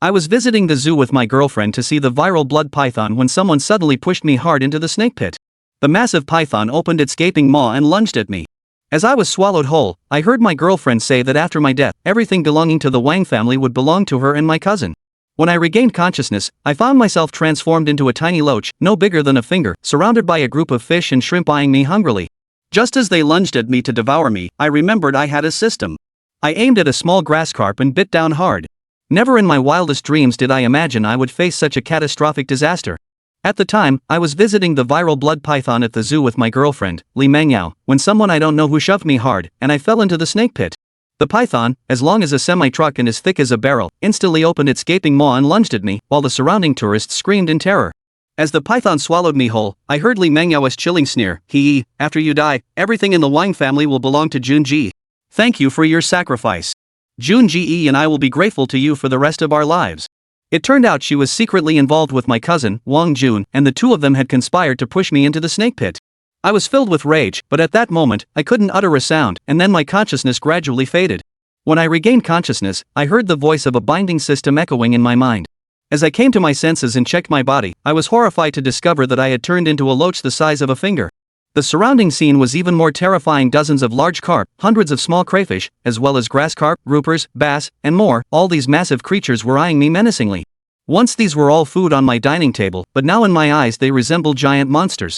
I was visiting the zoo with my girlfriend to see the viral blood python when someone suddenly pushed me hard into the snake pit. The massive python opened its gaping maw and lunged at me. As I was swallowed whole, I heard my girlfriend say that after my death, everything belonging to the Wang family would belong to her and my cousin. When I regained consciousness, I found myself transformed into a tiny loach, no bigger than a finger, surrounded by a group of fish and shrimp eyeing me hungrily. Just as they lunged at me to devour me, I remembered I had a system. I aimed at a small grass carp and bit down hard. Never in my wildest dreams did I imagine I would face such a catastrophic disaster. At the time, I was visiting the viral blood python at the zoo with my girlfriend, Li Mengyao, when someone I don't know who shoved me hard, and I fell into the snake pit. The python, as long as a semi-truck and as thick as a barrel, instantly opened its gaping maw and lunged at me, while the surrounding tourists screamed in terror. As the python swallowed me whole, I heard Li Mengyao's chilling sneer, "Hee, after you die, everything in the Wang family will belong to Junji. Thank you for your sacrifice. Junji and I will be grateful to you for the rest of our lives." It turned out she was secretly involved with my cousin, Wang Jun, and the two of them had conspired to push me into the snake pit. I was filled with rage, but at that moment, I couldn't utter a sound, and then my consciousness gradually faded. When I regained consciousness, I heard the voice of a binding system echoing in my mind. As I came to my senses and checked my body, I was horrified to discover that I had turned into a loach the size of a finger. The surrounding scene was even more terrifying. Dozens of large carp, hundreds of small crayfish, as well as grass carp, groupers, bass, and more, all these massive creatures were eyeing me menacingly. Once these were all food on my dining table, but now in my eyes they resembled giant monsters.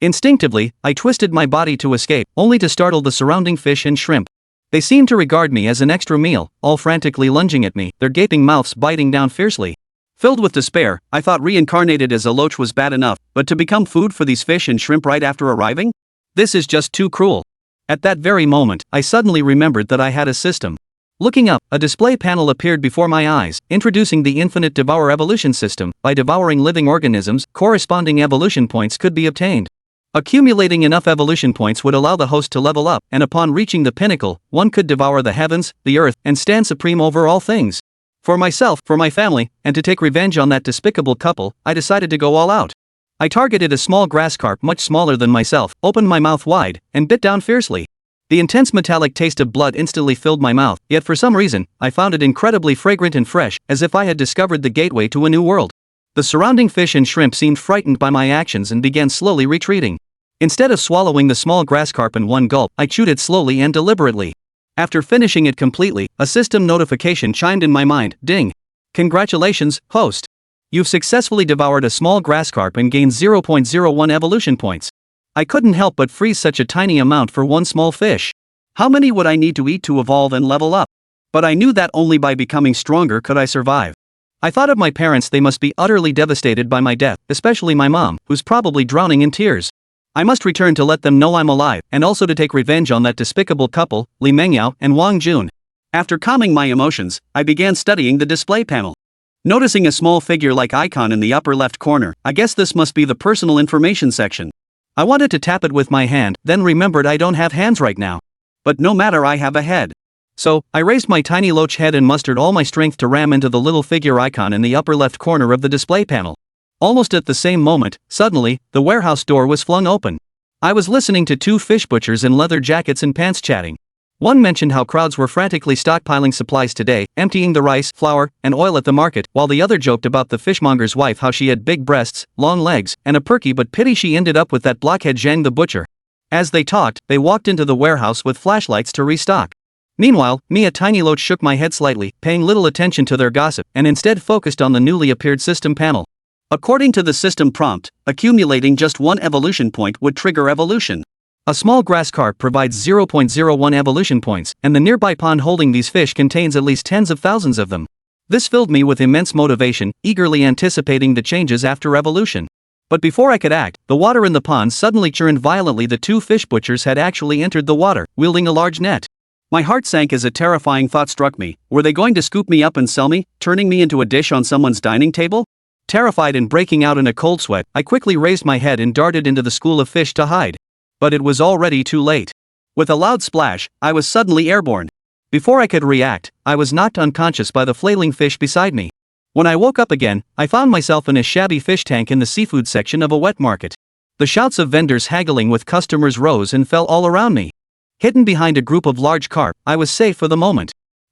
Instinctively, I twisted my body to escape, only to startle the surrounding fish and shrimp. They seemed to regard me as an extra meal, all frantically lunging at me, their gaping mouths biting down fiercely. Filled with despair, I thought reincarnated as a loach was bad enough, but to become food for these fish and shrimp right after arriving? This is just too cruel. At that very moment, I suddenly remembered that I had a system. Looking up, a display panel appeared before my eyes, introducing the Infinite Devour Evolution System. By devouring living organisms, corresponding evolution points could be obtained. Accumulating enough evolution points would allow the host to level up, and upon reaching the pinnacle, one could devour the heavens, the earth, and stand supreme over all things. For myself, for my family, and to take revenge on that despicable couple, I decided to go all out. I targeted a small grass carp much smaller than myself, opened my mouth wide, and bit down fiercely. The intense metallic taste of blood instantly filled my mouth, yet for some reason, I found it incredibly fragrant and fresh, as if I had discovered the gateway to a new world. The surrounding fish and shrimp seemed frightened by my actions and began slowly retreating. Instead of swallowing the small grass carp in one gulp, I chewed it slowly and deliberately. After finishing it completely, a system notification chimed in my mind, ding. Congratulations, host. You've successfully devoured a small grass carp and gained 0.01 evolution points. I couldn't help but freeze such a tiny amount for one small fish. How many would I need to eat to evolve and level up? But I knew that only by becoming stronger could I survive. I thought of my parents. They must be utterly devastated by my death, especially my mom, who's probably drowning in tears. I must return to let them know I'm alive, and also to take revenge on that despicable couple, Li Mengyao and Wang Jun. After calming my emotions, I began studying the display panel. Noticing a small figure-like icon in the upper left corner, I guess this must be the personal information section. I wanted to tap it with my hand, then remembered I don't have hands right now. But no matter, I have a head. So, I raised my tiny loach head and mustered all my strength to ram into the little figure icon in the upper left corner of the display panel. Almost at the same moment, suddenly, the warehouse door was flung open. I was listening to two fish butchers in leather jackets and pants chatting. One mentioned how crowds were frantically stockpiling supplies today, emptying the rice, flour, and oil at the market, while the other joked about the fishmonger's wife, how she had big breasts, long legs, and a perky but pity she ended up with that blockhead Zhang the butcher. As they talked, they walked into the warehouse with flashlights to restock. Meanwhile, me, a tiny loach, shook my head slightly, paying little attention to their gossip, and instead focused on the newly appeared system panel. According to the system prompt, accumulating just one evolution point would trigger evolution. A small grass carp provides 0.01 evolution points, and the nearby pond holding these fish contains at least tens of thousands of them. This filled me with immense motivation, eagerly anticipating the changes after evolution. But before I could act, the water in the pond suddenly churned violently. The two fish butchers had actually entered the water, wielding a large net. My heart sank as a terrifying thought struck me. Were they going to scoop me up and sell me, turning me into a dish on someone's dining table? Terrified and breaking out in a cold sweat, I quickly raised my head and darted into the school of fish to hide. But it was already too late. With a loud splash, I was suddenly airborne. Before I could react, I was knocked unconscious by the flailing fish beside me. When I woke up again, I found myself in a shabby fish tank in the seafood section of a wet market. The shouts of vendors haggling with customers rose and fell all around me. Hidden behind a group of large carp, I was safe for the moment.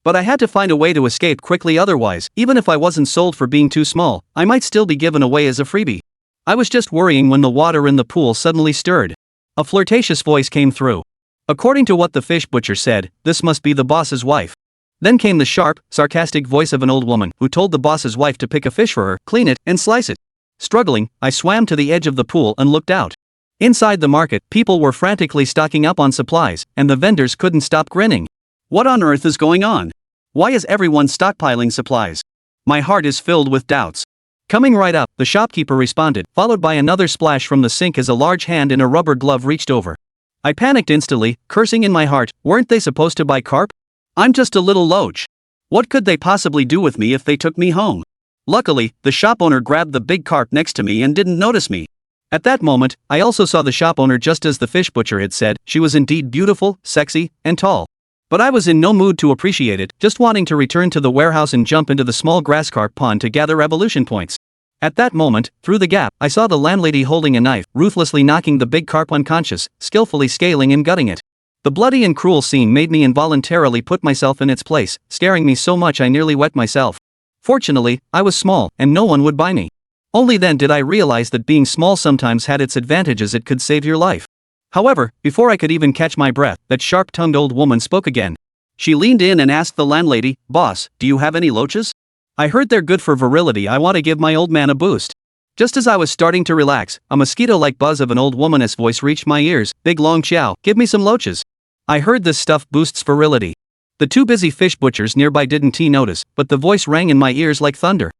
But I had to find a way to escape quickly, otherwise, even if I wasn't sold for being too small, I might still be given away as a freebie. I was just worrying when the water in the pool suddenly stirred. A flirtatious voice came through. According to what the fish butcher said, this must be the boss's wife. Then came the sharp, sarcastic voice of an old woman who told the boss's wife to pick a fish for her, clean it, and slice it. Struggling, I swam to the edge of the pool and looked out. Inside the market, people were frantically stocking up on supplies, and the vendors couldn't stop grinning. What on earth is going on? Why is everyone stockpiling supplies? My heart is filled with doubts. Coming right up, the shopkeeper responded, followed by another splash from the sink as a large hand in a rubber glove reached over. I panicked instantly, cursing in my heart, weren't they supposed to buy carp? I'm just a little loach. What could they possibly do with me if they took me home? Luckily, the shop owner grabbed the big carp next to me and didn't notice me. At that moment, I also saw the shop owner just as the fish butcher had said. She was indeed beautiful, sexy, and tall. But I was in no mood to appreciate it, just wanting to return to the warehouse and jump into the small grass carp pond to gather evolution points. At that moment, through the gap, I saw the landlady holding a knife, ruthlessly knocking the big carp unconscious, skillfully scaling and gutting it. The bloody and cruel scene made me involuntarily put myself in its place, scaring me so much I nearly wet myself. Fortunately, I was small, and no one would buy me. Only then did I realize that being small sometimes had its advantages. It could save your life. However, before I could even catch my breath, that sharp-tongued old woman spoke again. She leaned in and asked the landlady, "Boss, do you have any loaches? I heard they're good for virility. I want to give my old man a boost." Just as I was starting to relax, a mosquito-like buzz of an old woman's voice reached my ears. "Big long chow, give me some loaches." I heard this stuff boosts virility. The two busy fish butchers nearby didn't notice, but the voice rang in my ears like thunder.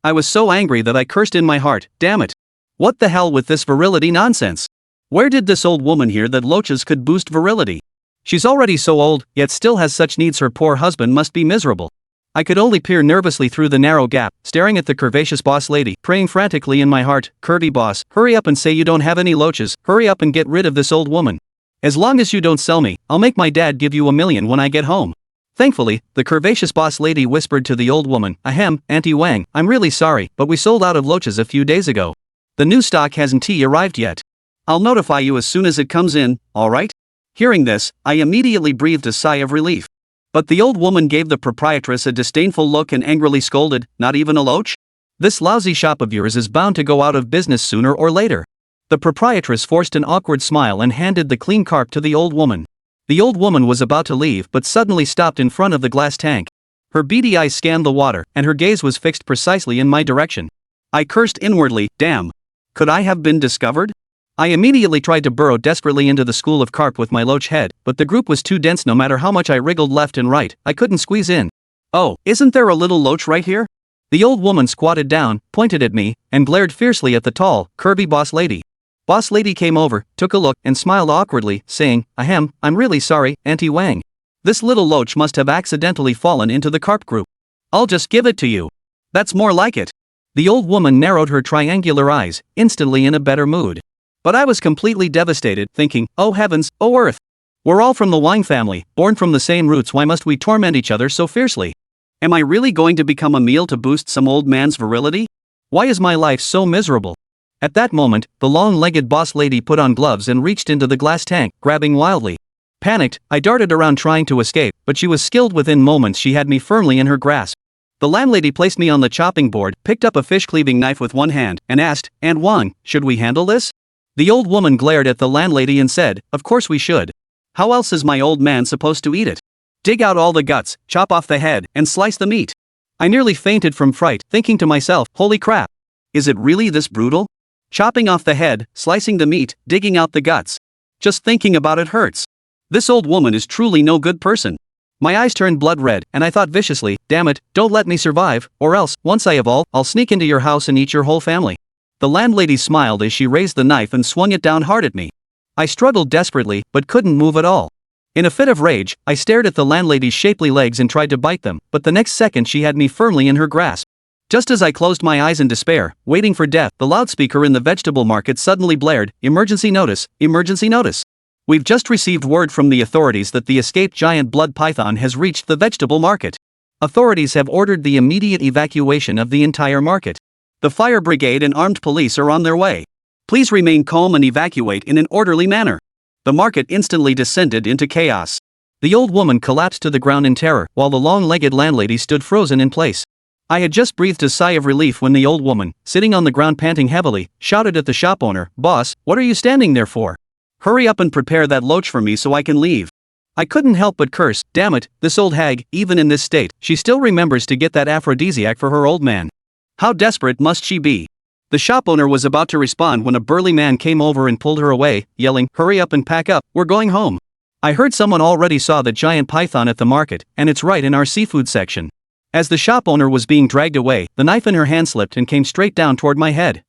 I was so angry that I cursed in my heart, damn it. What the hell with this virility nonsense? Where did this old woman hear that loaches could boost virility? She's already so old, yet still has such needs. Her poor husband must be miserable. I could only peer nervously through the narrow gap, staring at the curvaceous boss lady, praying frantically in my heart, "Curvy boss, hurry up and say you don't have any loaches, hurry up and get rid of this old woman. As long as you don't sell me, I'll make my dad give you $1 million when I get home." Thankfully, the curvaceous boss lady whispered to the old woman, "Ahem, Auntie Wang, I'm really sorry, but we sold out of loaches a few days ago. The new stock hasn't arrived yet. I'll notify you as soon as it comes in, alright?" Hearing this, I immediately breathed a sigh of relief. But the old woman gave the proprietress a disdainful look and angrily scolded, "Not even a loach? This lousy shop of yours is bound to go out of business sooner or later." The proprietress forced an awkward smile and handed the clean carp to the old woman. The old woman was about to leave but suddenly stopped in front of the glass tank. Her beady eyes scanned the water, and her gaze was fixed precisely in my direction. I cursed inwardly, damn. Could I have been discovered? I immediately tried to burrow desperately into the school of carp with my loach head, but the group was too dense. No matter how much I wriggled left and right, I couldn't squeeze in. "Oh, isn't there a little loach right here?" The old woman squatted down, pointed at me, and glared fiercely at the tall, curvy boss lady. Boss lady came over, took a look, and smiled awkwardly, saying, "Ahem, I'm really sorry, Auntie Wang. This little loach must have accidentally fallen into the carp group. I'll just give it to you. That's more like it." The old woman narrowed her triangular eyes, instantly in a better mood. But I was completely devastated, thinking, "Oh heavens, oh earth. We're all from the Wang family, born from the same roots. Why must we torment each other so fiercely? Am I really going to become a meal to boost some old man's virility? Why is my life so miserable?" At that moment, the long-legged boss lady put on gloves and reached into the glass tank, grabbing wildly. Panicked, I darted around trying to escape, but she was skilled. Within moments she had me firmly in her grasp. The landlady placed me on the chopping board, picked up a fish-cleaving knife with one hand, and asked, "Aunt Wang, should we handle this?" The old woman glared at the landlady and said, "Of course we should. How else is my old man supposed to eat it? Dig out all the guts, chop off the head, and slice the meat." I nearly fainted from fright, thinking to myself, holy crap. Is it really this brutal? Chopping off the head, slicing the meat, digging out the guts. Just thinking about it hurts. This old woman is truly no good person. My eyes turned blood red, and I thought viciously, "Damn it, don't let me survive, or else, once I evolve, I'll sneak into your house and eat your whole family." The landlady smiled as she raised the knife and swung it down hard at me. I struggled desperately, but couldn't move at all. In a fit of rage, I stared at the landlady's shapely legs and tried to bite them, but the next second she had me firmly in her grasp. Just as I closed my eyes in despair, waiting for death, the loudspeaker in the vegetable market suddenly blared, "Emergency notice, emergency notice. We've just received word from the authorities that the escaped giant blood python has reached the vegetable market. Authorities have ordered the immediate evacuation of the entire market. The fire brigade and armed police are on their way. Please remain calm and evacuate in an orderly manner." The market instantly descended into chaos. The old woman collapsed to the ground in terror, while the long-legged landlady stood frozen in place. I had just breathed a sigh of relief when the old woman, sitting on the ground panting heavily, shouted at the shop owner, "Boss, what are you standing there for? Hurry up and prepare that loach for me so I can leave." I couldn't help but curse. Damn it, this old hag, even in this state, she still remembers to get that aphrodisiac for her old man. How desperate must she be? The shop owner was about to respond when a burly man came over and pulled her away, yelling, "Hurry up and pack up, we're going home." I heard someone already saw the giant python at the market, and it's right in our seafood section. As the shop owner was being dragged away, the knife in her hand slipped and came straight down toward my head.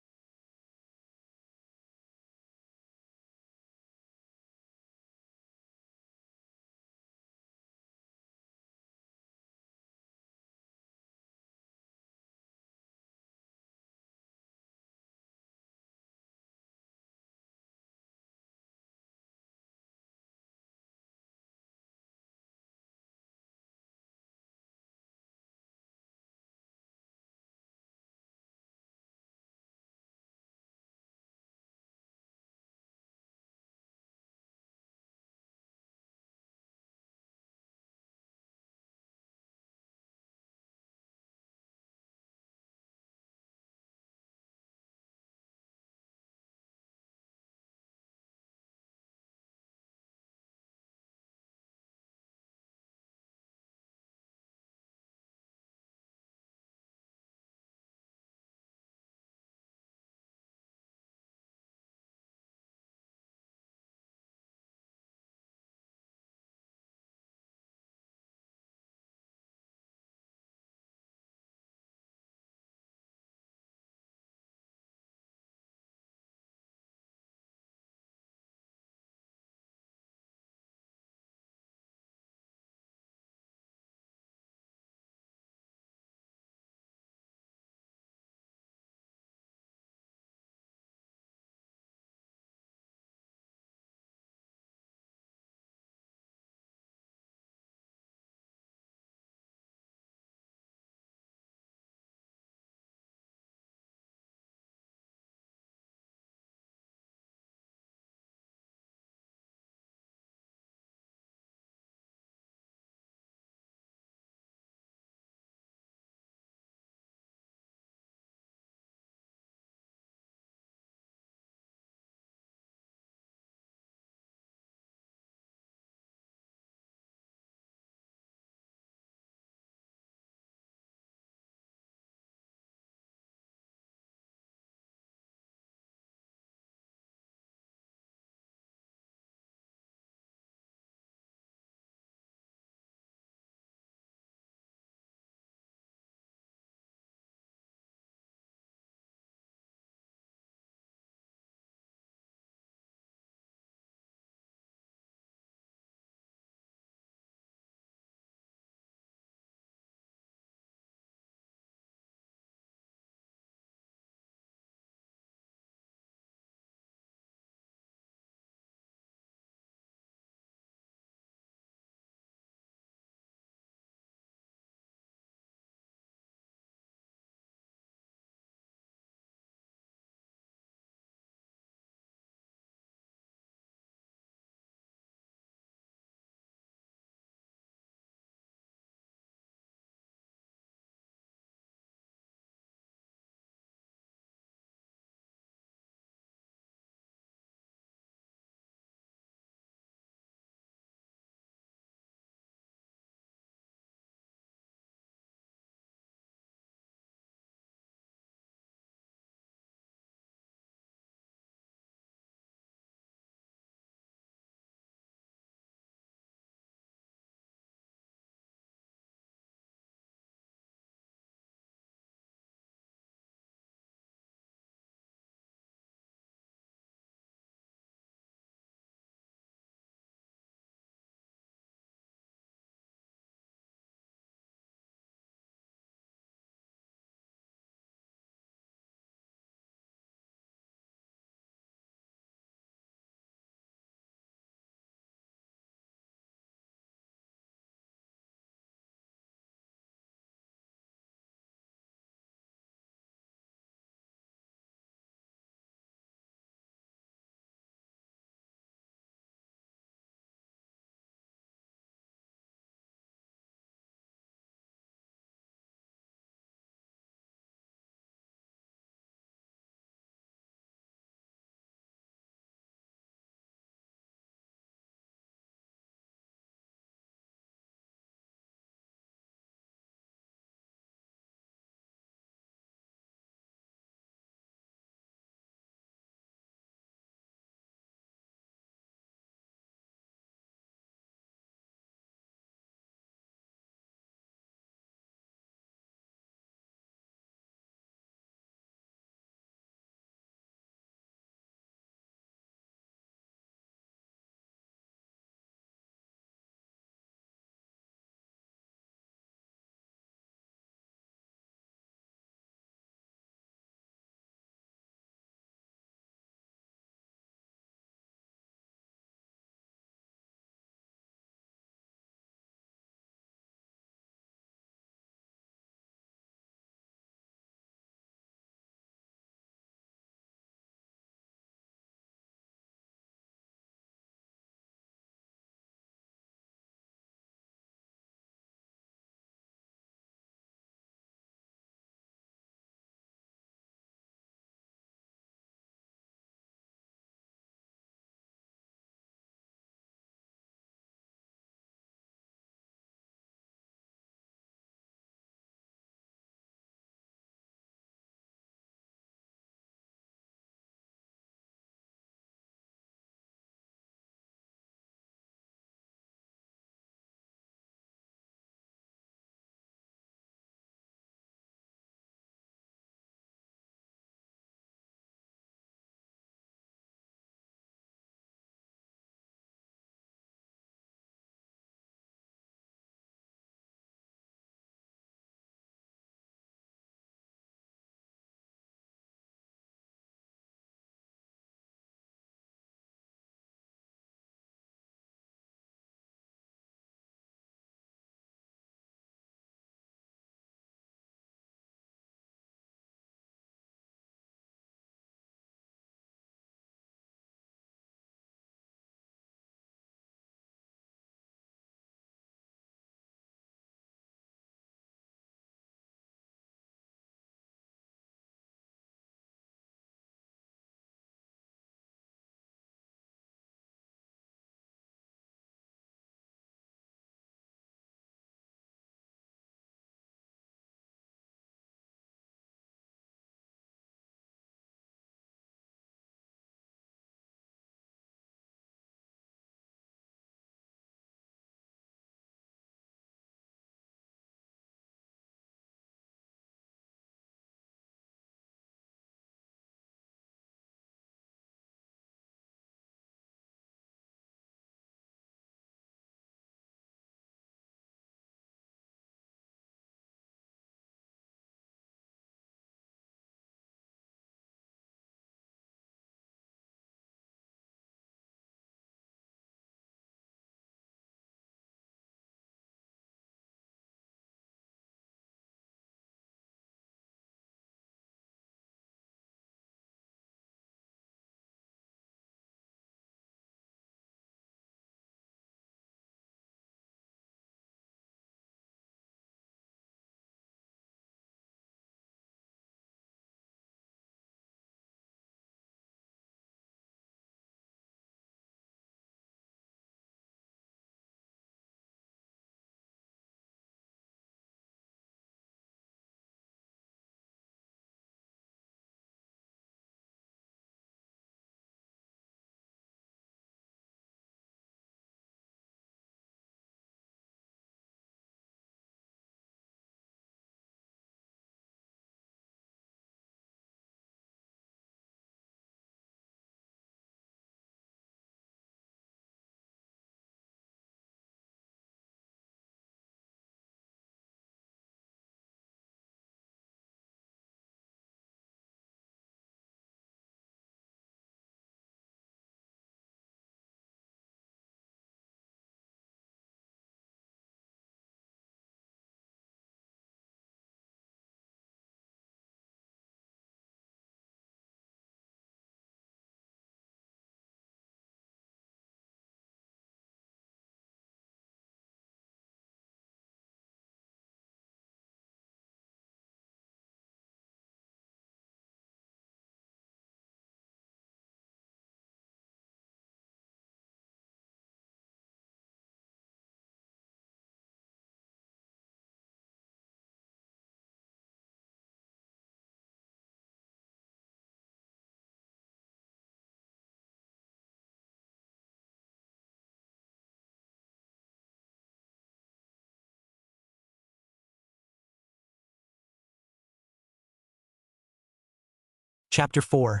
Chapter 4.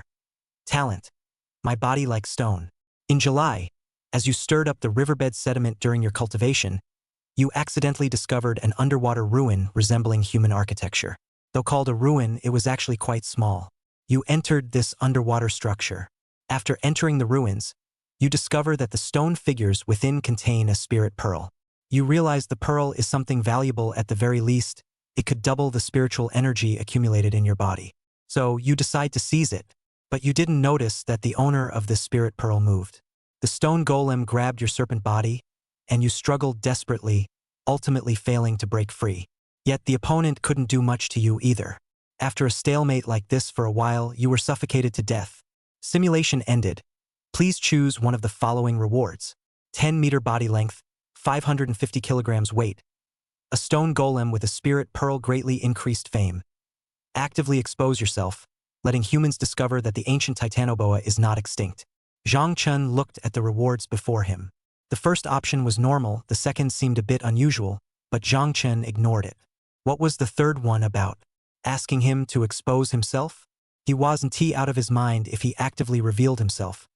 Talent. My body like stone. In July, as you stirred up the riverbed sediment during your cultivation, you accidentally discovered an underwater ruin resembling human architecture. Though called a ruin, it was actually quite small. You entered this underwater structure. After entering the ruins, you discover that the stone figures within contain a spirit pearl. You realize the pearl is something valuable. At the very least, it could double the spiritual energy accumulated in your body. So you decide to seize it, but you didn't notice that the owner of the spirit pearl moved. The stone golem grabbed your serpent body, and you struggled desperately, ultimately failing to break free. Yet the opponent couldn't do much to you either. After a stalemate like this for a while, you were suffocated to death. Simulation ended. Please choose one of the following rewards: 10-meter body length, 550 kilograms weight. A stone golem with a spirit pearl, greatly increased fame. Actively expose yourself, letting humans discover that the ancient Titanoboa is not extinct. Zhang Chun looked at the rewards before him. The first option was normal, the second seemed a bit unusual, but Zhang Chun ignored it. What was the third one about? Asking him to expose himself? He wasn't out of his mind. If he actively revealed himself,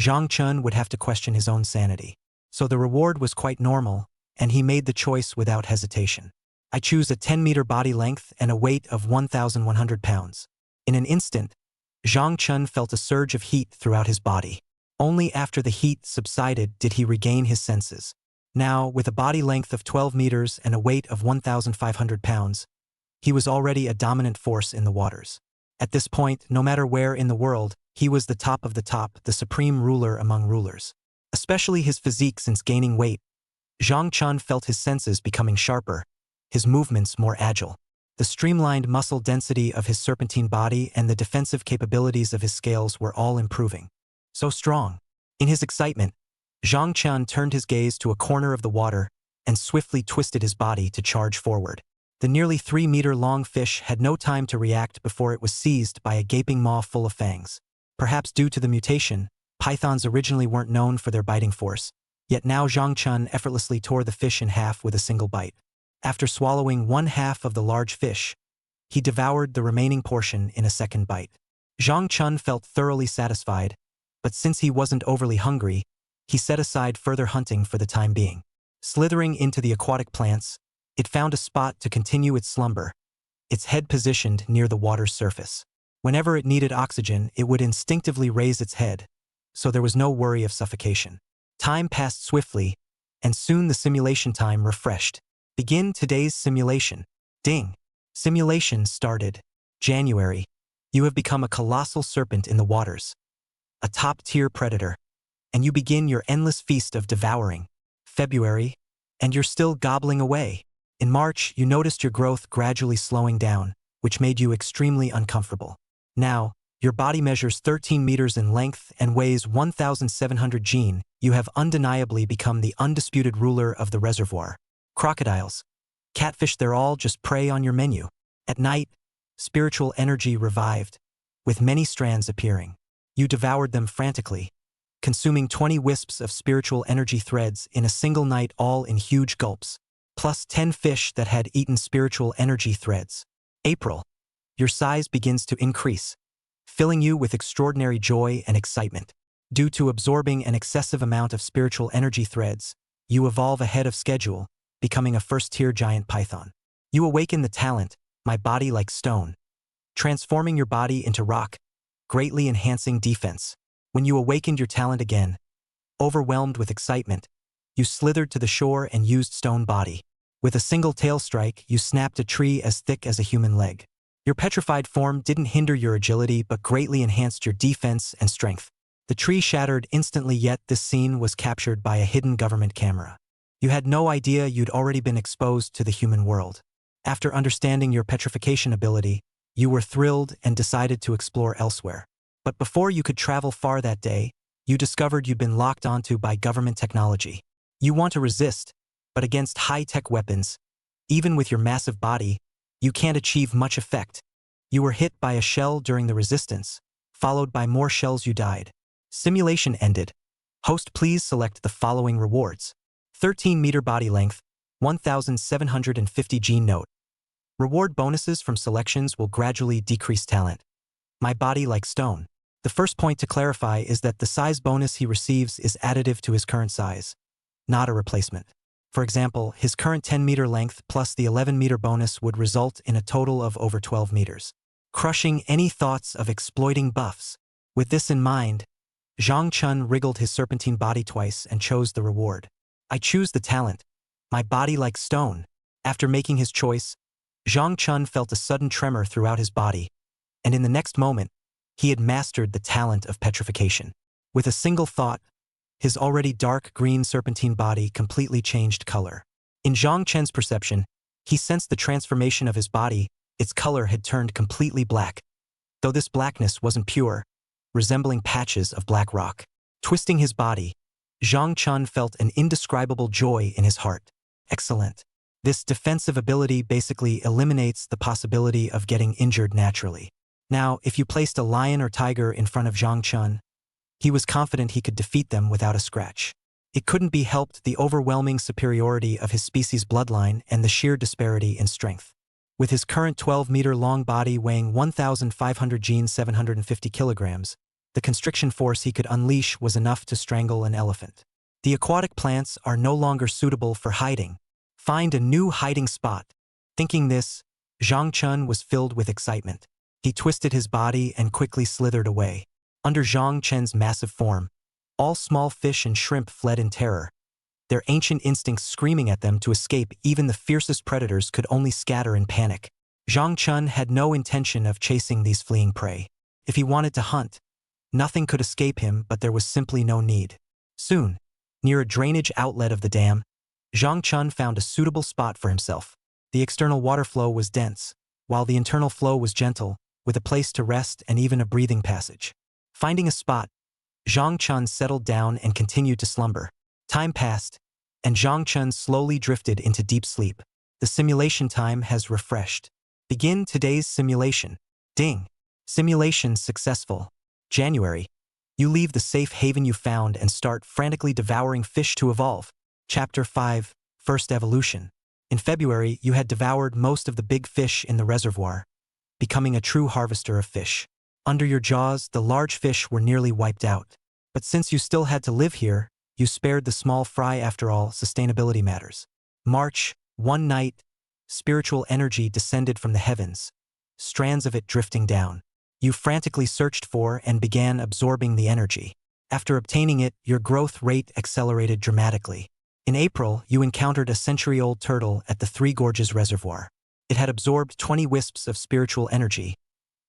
Zhang Chun would have to question his own sanity. So the reward was quite normal, and he made the choice without hesitation. I choose a 10-meter body length and a weight of 1,100 pounds. In an instant, Zhang Chun felt a surge of heat throughout his body. Only after the heat subsided did he regain his senses. Now, with a body length of 12 meters and a weight of 1,500 pounds, he was already a dominant force in the waters. At this point, no matter where in the world, he was the top of the top, the supreme ruler among rulers. Especially his physique. Since gaining weight, Zhang Chun felt his senses becoming sharper, his movements more agile. The streamlined muscle density of his serpentine body and the defensive capabilities of his scales were all improving. So strong. In his excitement, Zhang Chun turned his gaze to a corner of the water and swiftly twisted his body to charge forward. The nearly 3-meter-long fish had no time to react before it was seized by a gaping maw full of fangs. Perhaps due to the mutation, pythons originally weren't known for their biting force, yet now Zhang Chun effortlessly tore the fish in half with a single bite. After swallowing one half of the large fish, he devoured the remaining portion in a second bite. Zhang Chun felt thoroughly satisfied, but since he wasn't overly hungry, he set aside further hunting for the time being. Slithering into the aquatic plants, it found a spot to continue its slumber, its head positioned near the water's surface. Whenever it needed oxygen, it would instinctively raise its head, so there was no worry of suffocation. Time passed swiftly, and soon the simulation time refreshed. Begin today's simulation. Ding. Simulation started. January. You have become a colossal serpent in the waters, a top-tier predator, and you begin your endless feast of devouring. February, and you're still gobbling away. In March, you noticed your growth gradually slowing down, which made you extremely uncomfortable. Now, your body measures 13 meters in length and weighs 1,700 gene. You have undeniably become the undisputed ruler of the reservoir. Crocodiles, catfish, they're all just prey on your menu. At night, spiritual energy revived, with many strands appearing. You devoured them frantically, consuming 20 wisps of spiritual energy threads in a single night, all in huge gulps, plus 10 fish that had eaten spiritual energy threads. April. Your size begins to increase, filling you with extraordinary joy and excitement. Due to absorbing an excessive amount of spiritual energy threads, you evolve ahead of schedule, becoming a first-tier giant python. You awaken the talent, my body like stone, transforming your body into rock, greatly enhancing defense. When you awakened your talent again, overwhelmed with excitement, you slithered to the shore and used stone body. With a single tail strike, you snapped a tree as thick as a human leg. Your petrified form didn't hinder your agility but greatly enhanced your defense and strength. The tree shattered instantly, yet this scene was captured by a hidden government camera. You had no idea you'd already been exposed to the human world. After understanding your petrification ability, you were thrilled and decided to explore elsewhere. But before you could travel far that day, you discovered you'd been locked onto by government technology. You want to resist, but against high-tech weapons, even with your massive body, you can't achieve much effect. You were hit by a shell during the resistance, followed by more shells. You died. Simulation ended. Host, please select the following rewards. 13-meter body length, 1,750 gene note. Reward bonuses from selections will gradually decrease talent. my body like stone. The first point to clarify is that the size bonus he receives is additive to his current size, not a replacement. For example, his current 10-meter length plus the 11-meter bonus would result in a total of over 12 meters, crushing any thoughts of exploiting buffs. With this in mind, Zhang Chun wriggled his serpentine body twice and chose the reward. I choose the talent, my body like stone. After making his choice, Zhang Chun felt a sudden tremor throughout his body, and in the next moment, he had mastered the talent of petrification. With a single thought, his already dark green serpentine body completely changed color. In Zhang Chen's perception, he sensed the transformation of his body. Its color had turned completely black, though this blackness wasn't pure, resembling patches of black rock. Twisting his body, Zhang Chun felt an indescribable joy in his heart. Excellent. This defensive ability basically eliminates the possibility of getting injured naturally. Now, if you placed a lion or tiger in front of Zhang Chun, he was confident he could defeat them without a scratch. It couldn't be helped the overwhelming superiority of his species' bloodline and the sheer disparity in strength. With his current 12-meter-long body weighing 1,500 genes 750 kilograms, the constriction force he could unleash was enough to strangle an elephant. The aquatic plants are no longer suitable for hiding. Find a new hiding spot. Thinking this, Zhang Chun was filled with excitement. He twisted his body and quickly slithered away. Under Zhang Chen's massive form, all small fish and shrimp fled in terror, their ancient instincts screaming at them to escape. Even the fiercest predators could only scatter in panic. Zhang Chun had no intention of chasing these fleeing prey. If he wanted to hunt, nothing could escape him, but there was simply no need. Soon, near a drainage outlet of the dam, Zhang Chun found a suitable spot for himself. The external water flow was dense, while the internal flow was gentle, with a place to rest and even a breathing passage. Finding a spot, Zhang Chun settled down and continued to slumber. Time passed, and Zhang Chun slowly drifted into deep sleep. The simulation time has refreshed. Begin today's simulation. Ding. Simulation successful. January. You leave the safe haven you found and start frantically devouring fish to evolve. Chapter 5, First Evolution. In February, you had devoured most of the big fish in the reservoir, becoming a true harvester of fish. Under your jaws, the large fish were nearly wiped out. But since you still had to live here, you spared the small fry. After all, sustainability matters. March, one night, spiritual energy descended from the heavens, strands of it drifting down. You frantically searched for and began absorbing the energy. After obtaining it, your growth rate accelerated dramatically. In April, you encountered a century-old turtle at the Three Gorges Reservoir. It had absorbed 20 wisps of spiritual energy,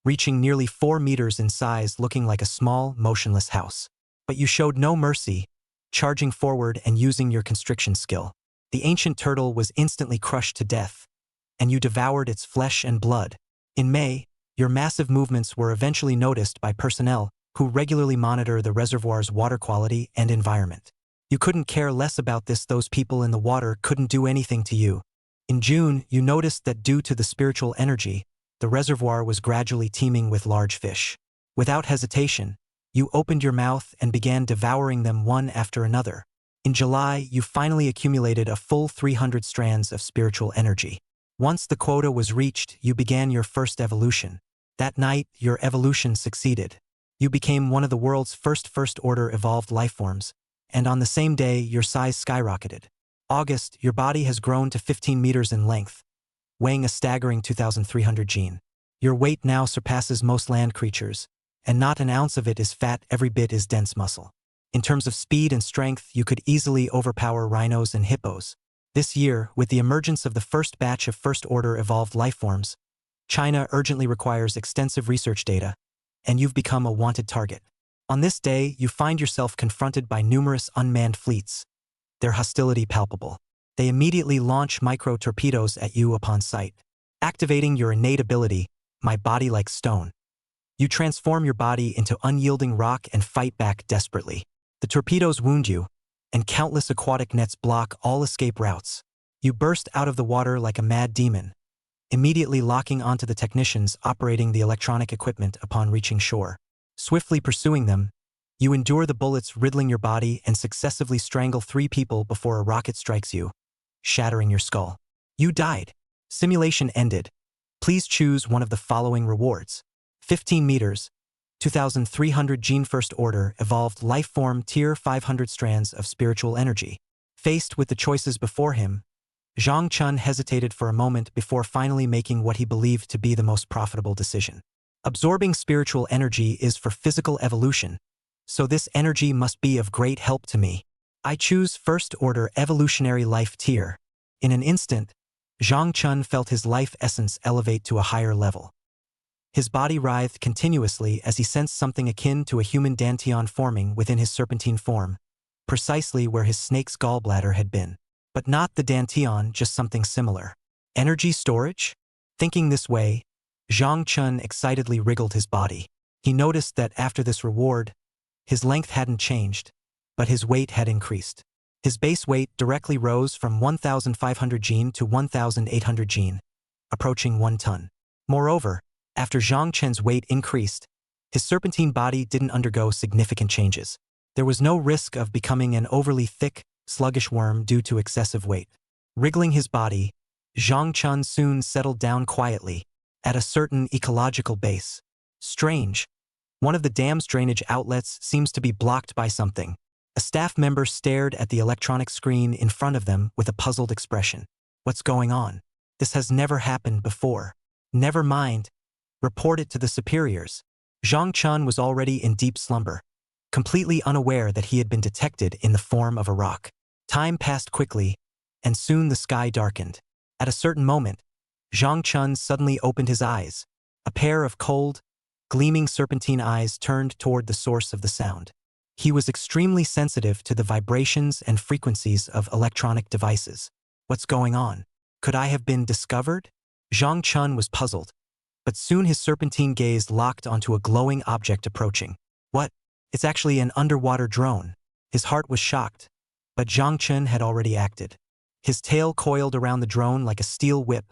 reaching nearly 4 meters in size, looking like a small, motionless house. But you showed no mercy, charging forward and using your constriction skill. The ancient turtle was instantly crushed to death, and you devoured its flesh and blood. In May, your massive movements were eventually noticed by personnel who regularly monitor the reservoir's water quality and environment. You couldn't care less about this. Those people in the water couldn't do anything to you. In June, you noticed that due to the spiritual energy, the reservoir was gradually teeming with large fish. Without hesitation, you opened your mouth and began devouring them one after another. In July, you finally accumulated a full 300 strands of spiritual energy. Once the quota was reached, you began your first evolution. That night, your evolution succeeded. You became one of the world's first-order evolved lifeforms, and on the same day, your size skyrocketed. August, your body has grown to 15 meters in length, weighing a staggering 2,300 gene. Your weight now surpasses most land creatures, and not an ounce of it is fat. Every bit is dense muscle. In terms of speed and strength, you could easily overpower rhinos and hippos. This year, with the emergence of the first batch of first-order evolved lifeforms, China urgently requires extensive research data, and you've become a wanted target. On this day, you find yourself confronted by numerous unmanned fleets, their hostility palpable. They immediately launch micro-torpedoes at you upon sight. Activating your innate ability, my body like stone, you transform your body into unyielding rock and fight back desperately. The torpedoes wound you, and countless aquatic nets block all escape routes. You burst out of the water like a mad demon, immediately locking onto the technicians operating the electronic equipment upon reaching shore. Swiftly pursuing them, you endure the bullets riddling your body and successively strangle 3 people before a rocket strikes you, shattering your skull. You died. Simulation ended. Please choose one of the following rewards. 15 meters, 2,300 gene first order evolved life form tier 500 strands of spiritual energy. Faced with the choices before him, Zhang Chun hesitated for a moment before finally making what he believed to be the most profitable decision. Absorbing spiritual energy is for physical evolution, so this energy must be of great help to me. I choose first order evolutionary life tier. In an instant, Zhang Chun felt his life essence elevate to a higher level. His body writhed continuously as he sensed something akin to a human dantian forming within his serpentine form, precisely where his snake's gallbladder had been. But not the dantian, just something similar. Energy storage? Thinking this way, Zhang Chun excitedly wriggled his body. He noticed that after this reward, his length hadn't changed, but his weight had increased. His base weight directly rose from 1,500 gene to 1,800 gene, approaching 1 ton. Moreover, after Zhang Chun's weight increased, his serpentine body didn't undergo significant changes. There was no risk of becoming an overly thick, sluggish worm due to excessive weight. Wriggling his body, Zhang Chun soon settled down quietly, at a certain ecological base. Strange. One of the dam's drainage outlets seems to be blocked by something. A staff member stared at the electronic screen in front of them with a puzzled expression. What's going on? This has never happened before. Never mind. Report it to the superiors. Zhang Chun was already in deep slumber, completely unaware that he had been detected in the form of a rock. Time passed quickly, and soon the sky darkened. At a certain moment, Zhang Chun suddenly opened his eyes. A pair of cold, gleaming serpentine eyes turned toward the source of the sound. He was extremely sensitive to the vibrations and frequencies of electronic devices. What's going on? Could I have been discovered? Zhang Chun was puzzled, but soon his serpentine gaze locked onto a glowing object approaching. What? It's actually an underwater drone. His heart was shocked, but Zhang Chun had already acted. His tail coiled around the drone like a steel whip,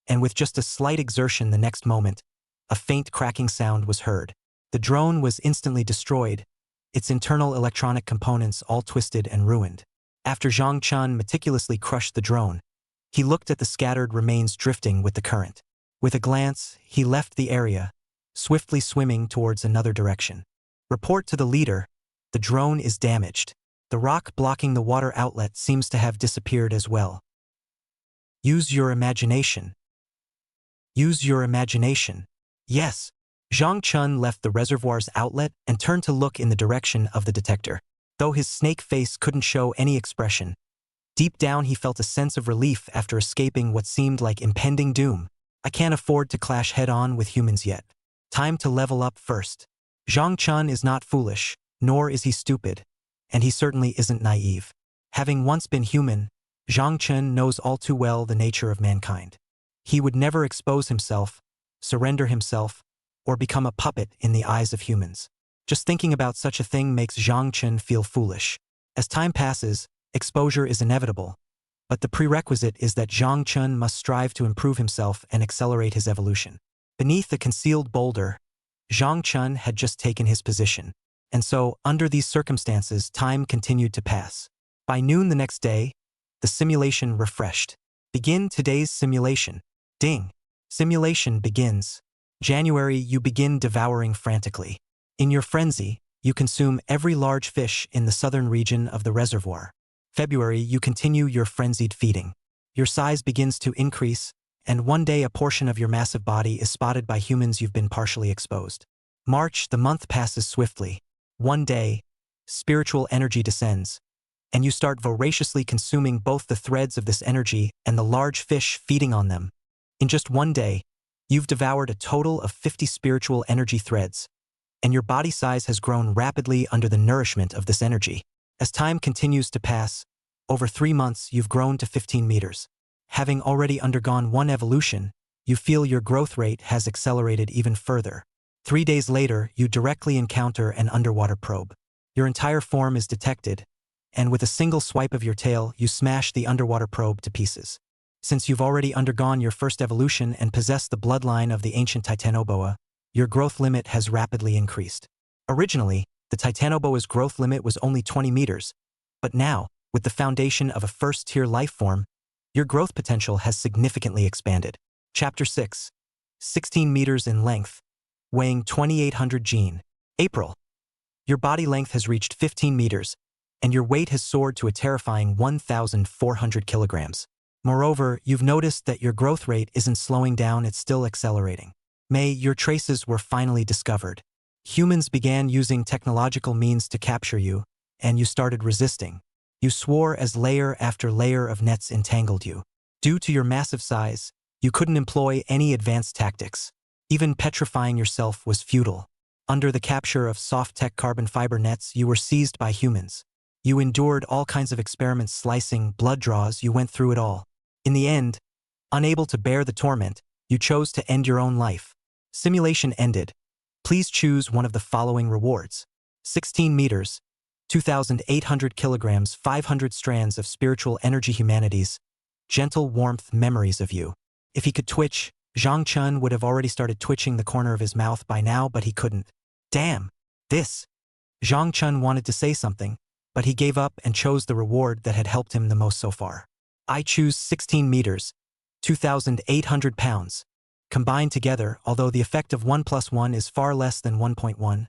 and with just a slight exertion the next moment, a faint cracking sound was heard. The drone was instantly destroyed, its internal electronic components all twisted and ruined. After Zhang Chun meticulously crushed the drone, he looked at the scattered remains drifting with the current. With a glance, he left the area, swiftly swimming towards another direction. Report to the leader, the drone is damaged. The rock blocking the water outlet seems to have disappeared as well. Use your imagination. Use your imagination. Yes. Zhang Chun left the reservoir's outlet and turned to look in the direction of the detector. Though his snake face couldn't show any expression, deep down he felt a sense of relief after escaping what seemed like impending doom. I can't afford to clash head-on with humans yet. Time to level up first. Zhang Chun is not foolish, nor is he stupid, and he certainly isn't naive. Having once been human, Zhang Chun knows all too well the nature of mankind. He would never expose himself, surrender himself, or become a puppet in the eyes of humans. Just thinking about such a thing makes Zhang Chun feel foolish. As time passes, exposure is inevitable, but the prerequisite is that Zhang Chun must strive to improve himself and accelerate his evolution. Beneath a concealed boulder, Zhang Chun had just taken his position, and so, under these circumstances, time continued to pass. By noon the next day, the simulation refreshed. Begin today's simulation. Ding. Simulation begins. January, you begin devouring frantically. In your frenzy, you consume every large fish in the southern region of the reservoir. February, you continue your frenzied feeding. Your size begins to increase, and one day a portion of your massive body is spotted by humans you've been partially exposed. March, the month passes swiftly. One day, spiritual energy descends, and you start voraciously consuming both the threads of this energy and the large fish feeding on them. In just one day, you've devoured a total of 50 spiritual energy threads, and your body size has grown rapidly under the nourishment of this energy. As time continues to pass, over 3 months you've grown to 15 meters. Having already undergone one evolution, you feel your growth rate has accelerated even further. 3 days later, you directly encounter an underwater probe. Your entire form is detected, and with a single swipe of your tail, you smash the underwater probe to pieces. Since you've already undergone your first evolution and possess the bloodline of the ancient Titanoboa, your growth limit has rapidly increased. Originally, the Titanoboa's growth limit was only 20 meters, but now, with the foundation of a first-tier life form, your growth potential has significantly expanded. Chapter 6. 16 meters in length, weighing 2,800 jin. April. Your body length has reached 15 meters, and your weight has soared to a terrifying 1,400 kilograms. Moreover, you've noticed that your growth rate isn't slowing down, it's still accelerating. May, your traces were finally discovered. Humans began using technological means to capture you, and you started resisting. You swore as layer after layer of nets entangled you. Due to your massive size, you couldn't employ any advanced tactics. Even petrifying yourself was futile. Under the capture of soft-tech carbon fiber nets, you were seized by humans. You endured all kinds of experiments, slicing, blood draws, you went through it all. In the end, unable to bear the torment, you chose to end your own life. Simulation ended. Please choose one of the following rewards. 16 meters, 2,800 kilograms, 500 strands of spiritual energy, humanities, gentle warmth, memories of you. If he could twitch, Zhang Chun would have already started twitching the corner of his mouth by now, but he couldn't. Damn! This! Zhang Chun wanted to say something, but he gave up and chose the reward that had helped him the most so far. I choose 16 meters, 2,800 pounds. Combined together, although the effect of 1 plus 1 is far less than 1.1,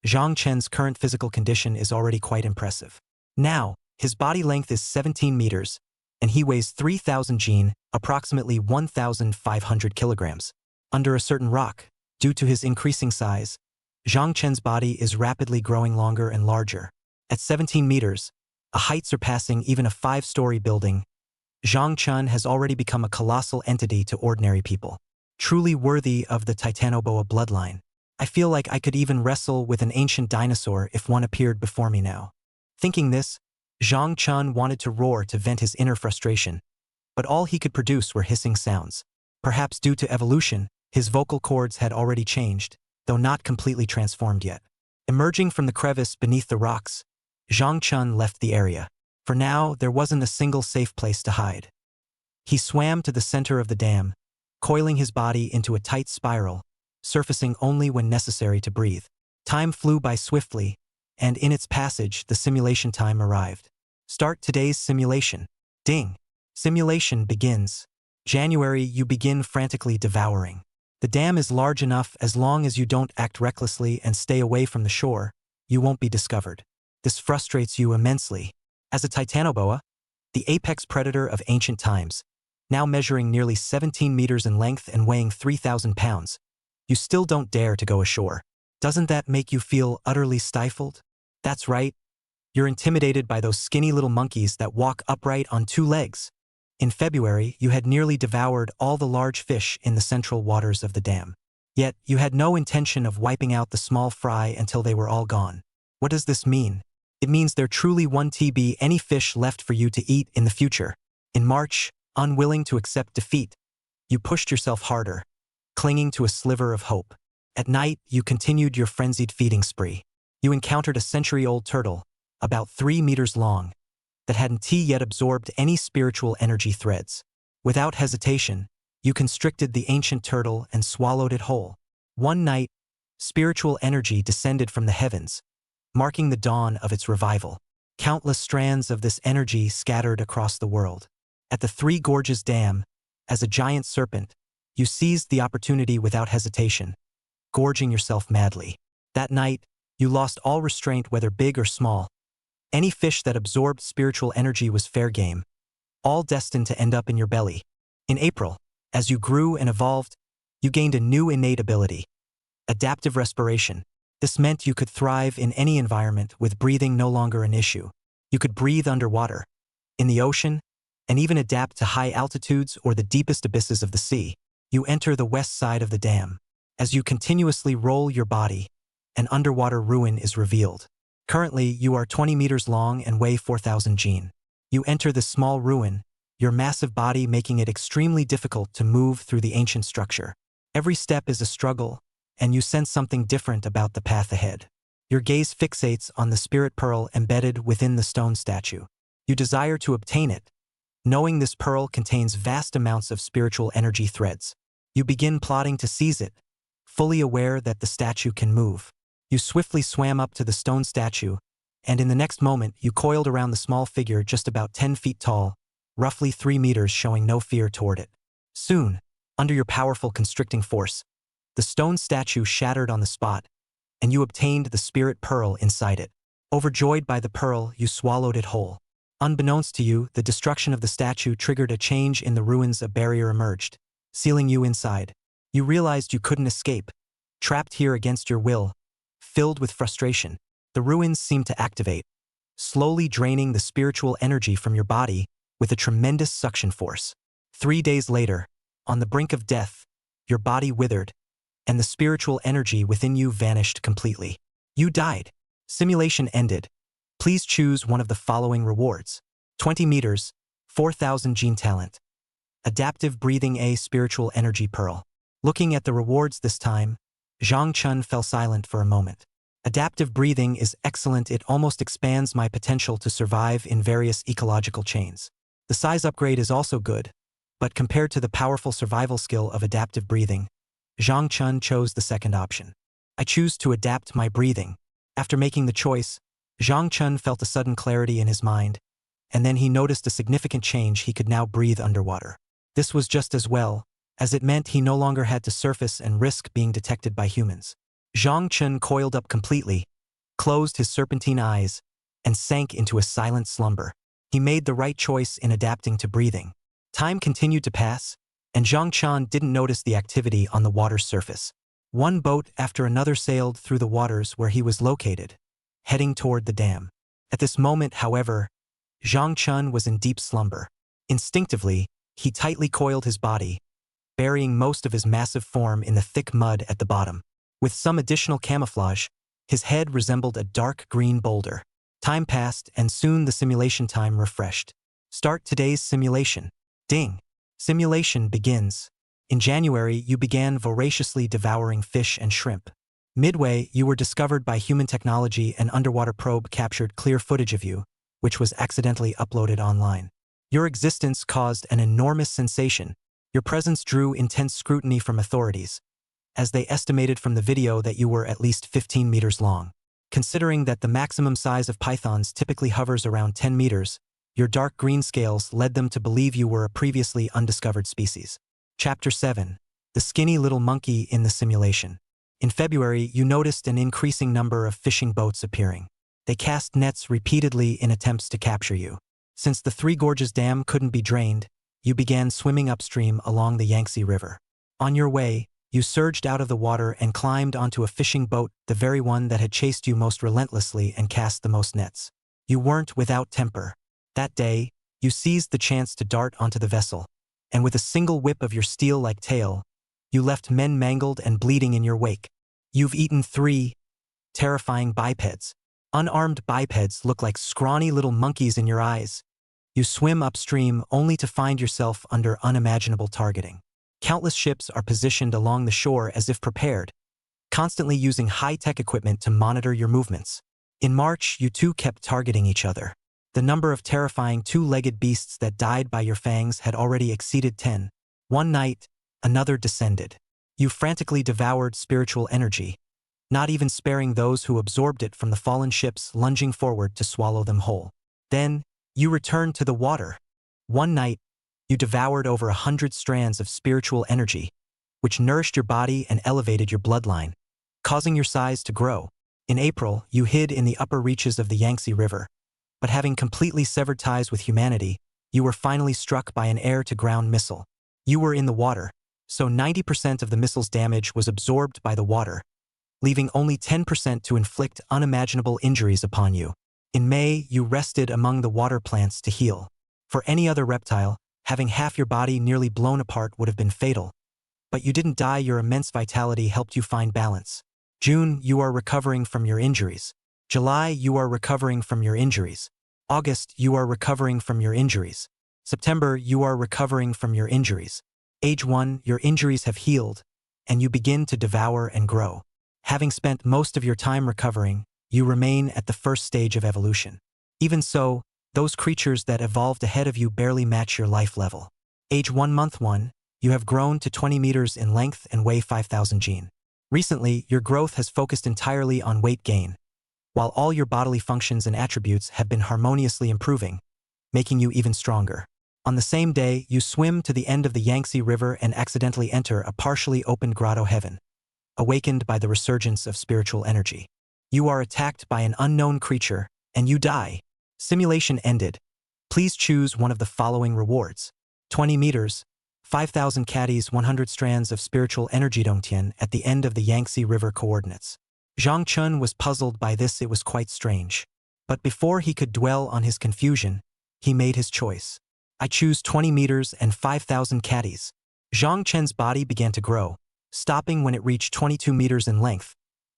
Zhang Chen's current physical condition is already quite impressive. Now, his body length is 17 meters, and he weighs 3,000 jin, approximately 1,500 kilograms. Under a certain rock, due to his increasing size, Zhang Chen's body is rapidly growing longer and larger. At 17 meters, a height surpassing even a 5-story building, Zhang Chun has already become a colossal entity to ordinary people. Truly worthy of the Titanoboa bloodline. I feel like I could even wrestle with an ancient dinosaur if one appeared before me now. Thinking this, Zhang Chun wanted to roar to vent his inner frustration, but all he could produce were hissing sounds. Perhaps due to evolution, his vocal cords had already changed, though not completely transformed yet. Emerging from the crevice beneath the rocks, Zhang Chun left the area. For now, there wasn't a single safe place to hide. He swam to the center of the dam, coiling his body into a tight spiral, surfacing only when necessary to breathe. Time flew by swiftly, and in its passage, the simulation time arrived. Start today's simulation. Ding. Simulation begins. January, you begin frantically devouring. The dam is large enough as long as you don't act recklessly and stay away from the shore, you won't be discovered. This frustrates you immensely. As a Titanoboa, the apex predator of ancient times, now measuring nearly 17 meters in length and weighing 3,000 pounds, you still don't dare to go ashore. Doesn't that make you feel utterly stifled? That's right. You're intimidated by those skinny little monkeys that walk upright on 2 legs. In February, you had nearly devoured all the large fish in the central waters of the dam. Yet, you had no intention of wiping out the small fry until they were all gone. What does this mean? It means there truly won't be any fish left for you to eat in the future. In March, unwilling to accept defeat, you pushed yourself harder, clinging to a sliver of hope. At night, you continued your frenzied feeding spree. You encountered a century-old turtle, about 3 meters long, that hadn't yet absorbed any spiritual energy threads. Without hesitation, you constricted the ancient turtle and swallowed it whole. One night, spiritual energy descended from the heavens, marking the dawn of its revival. Countless strands of this energy scattered across the world. At the Three Gorges Dam, as a giant serpent, you seized the opportunity without hesitation, gorging yourself madly. That night, you lost all restraint, whether big or small. Any fish that absorbed spiritual energy was fair game, all destined to end up in your belly. In April, as you grew and evolved, you gained a new innate ability: adaptive respiration. This meant you could thrive in any environment, with breathing no longer an issue. You could breathe underwater, in the ocean, and even adapt to high altitudes or the deepest abysses of the sea. You enter the west side of the dam. As you continuously roll your body, an underwater ruin is revealed. Currently, you are 20 meters long and weigh 4,000 jin. You enter this small ruin, your massive body making it extremely difficult to move through the ancient structure. Every step is a struggle, and you sense something different about the path ahead. Your gaze fixates on the spirit pearl embedded within the stone statue. You desire to obtain it, knowing this pearl contains vast amounts of spiritual energy threads. You begin plotting to seize it, fully aware that the statue can move. You swiftly swam up to the stone statue, and in the next moment you coiled around the small figure just about 10 feet tall, roughly 3 meters, showing no fear toward it. Soon, under your powerful constricting force, The stone statue shattered on the spot, and you obtained the spirit pearl inside it. Overjoyed by the pearl, you swallowed it whole. Unbeknownst to you, the destruction of the statue triggered a change in the ruins. A barrier emerged, sealing you inside. You realized you couldn't escape, trapped here against your will. Filled with frustration, the ruins seemed to activate, slowly draining the spiritual energy from your body with a tremendous suction force. 3 days later, on the brink of death, your body withered, and the spiritual energy within you vanished completely. You died. Simulation ended. Please choose one of the following rewards. 20 meters, 4,000 gene talent. Adaptive breathing, a spiritual energy pearl. Looking at the rewards this time, Zhang Chun fell silent for a moment. Adaptive breathing is excellent. It almost expands my potential to survive in various ecological chains. The size upgrade is also good, but compared to the powerful survival skill of adaptive breathing, Zhang Chun chose the second option. I choose to adapt my breathing. After making the choice, Zhang Chun felt a sudden clarity in his mind, and then he noticed a significant change. He could now breathe underwater. This was just as well, as it meant he no longer had to surface and risk being detected by humans. Zhang Chun coiled up completely, closed his serpentine eyes, and sank into a silent slumber. He made the right choice in adapting to breathing. Time continued to pass, and Zhang Chun didn't notice the activity on the water's surface. One boat after another sailed through the waters where he was located, heading toward the dam. At this moment, however, Zhang Chun was in deep slumber. Instinctively, he tightly coiled his body, burying most of his massive form in the thick mud at the bottom. With some additional camouflage, his head resembled a dark green boulder. Time passed, and soon the simulation time refreshed. Start today's simulation. Ding! Simulation begins. In January, you began voraciously devouring fish and shrimp. Midway, you were discovered by human technology. An underwater probe captured clear footage of you, which was accidentally uploaded online. Your existence caused an enormous sensation. Your presence drew intense scrutiny from authorities, as they estimated from the video that you were at least 15 meters long. Considering that the maximum size of pythons typically hovers around 10 meters, your dark green scales led them to believe you were a previously undiscovered species. Chapter 7. The skinny little monkey in the simulation. In February, you noticed an increasing number of fishing boats appearing. They cast nets repeatedly in attempts to capture you. Since the Three Gorges Dam couldn't be drained, you began swimming upstream along the Yangtze River. On your way, you surged out of the water and climbed onto a fishing boat, the very one that had chased you most relentlessly and cast the most nets. You weren't without temper. That day, you seized the chance to dart onto the vessel, and with a single whip of your steel-like tail, you left men mangled and bleeding in your wake. You've eaten 3 terrifying bipeds. Unarmed bipeds look like scrawny little monkeys in your eyes. You swim upstream only to find yourself under unimaginable targeting. Countless ships are positioned along the shore as if prepared, constantly using high-tech equipment to monitor your movements. In March, you two kept targeting each other. The number of terrifying two-legged beasts that died by your fangs had already exceeded 10. One night, another descended. You frantically devoured spiritual energy, not even sparing those who absorbed it from the fallen ships, lunging forward to swallow them whole. Then, you returned to the water. One night, you devoured over 100 strands of spiritual energy, which nourished your body and elevated your bloodline, causing your size to grow. In April, you hid in the upper reaches of the Yangtze River, but having completely severed ties with humanity, you were finally struck by an air-to-ground missile. You were in the water, so 90% of the missile's damage was absorbed by the water, leaving only 10% to inflict unimaginable injuries upon you. In May, you rested among the water plants to heal. For any other reptile, having half your body nearly blown apart would have been fatal. But you didn't die. Your immense vitality helped you find balance. June, you are recovering from your injuries. July, you are recovering from your injuries. August, you are recovering from your injuries. September, you are recovering from your injuries. Age 1, your injuries have healed, and you begin to devour and grow. Having spent most of your time recovering, you remain at the first stage of evolution. Even so, those creatures that evolved ahead of you barely match your life level. Age 1, month 1, you have grown to 20 meters in length and weigh 5,000 gene. Recently, your growth has focused entirely on weight gain, while all your bodily functions and attributes have been harmoniously improving, making you even stronger. On the same day, you swim to the end of the Yangtze River and accidentally enter a partially opened grotto heaven. awakened by the resurgence of spiritual energy. You are attacked by an unknown creature, and you die. Simulation ended. Please choose one of the following rewards. 20 meters, 5,000 caddies, 100 strands of spiritual energy Dongtian at the end of the Yangtze River coordinates. Zhang Chun was puzzled by this. It was quite strange. But before he could dwell on his confusion, he made his choice. I choose 20 meters and 5,000 caddies. Zhang Chen's body began to grow, stopping when it reached 22 meters in length,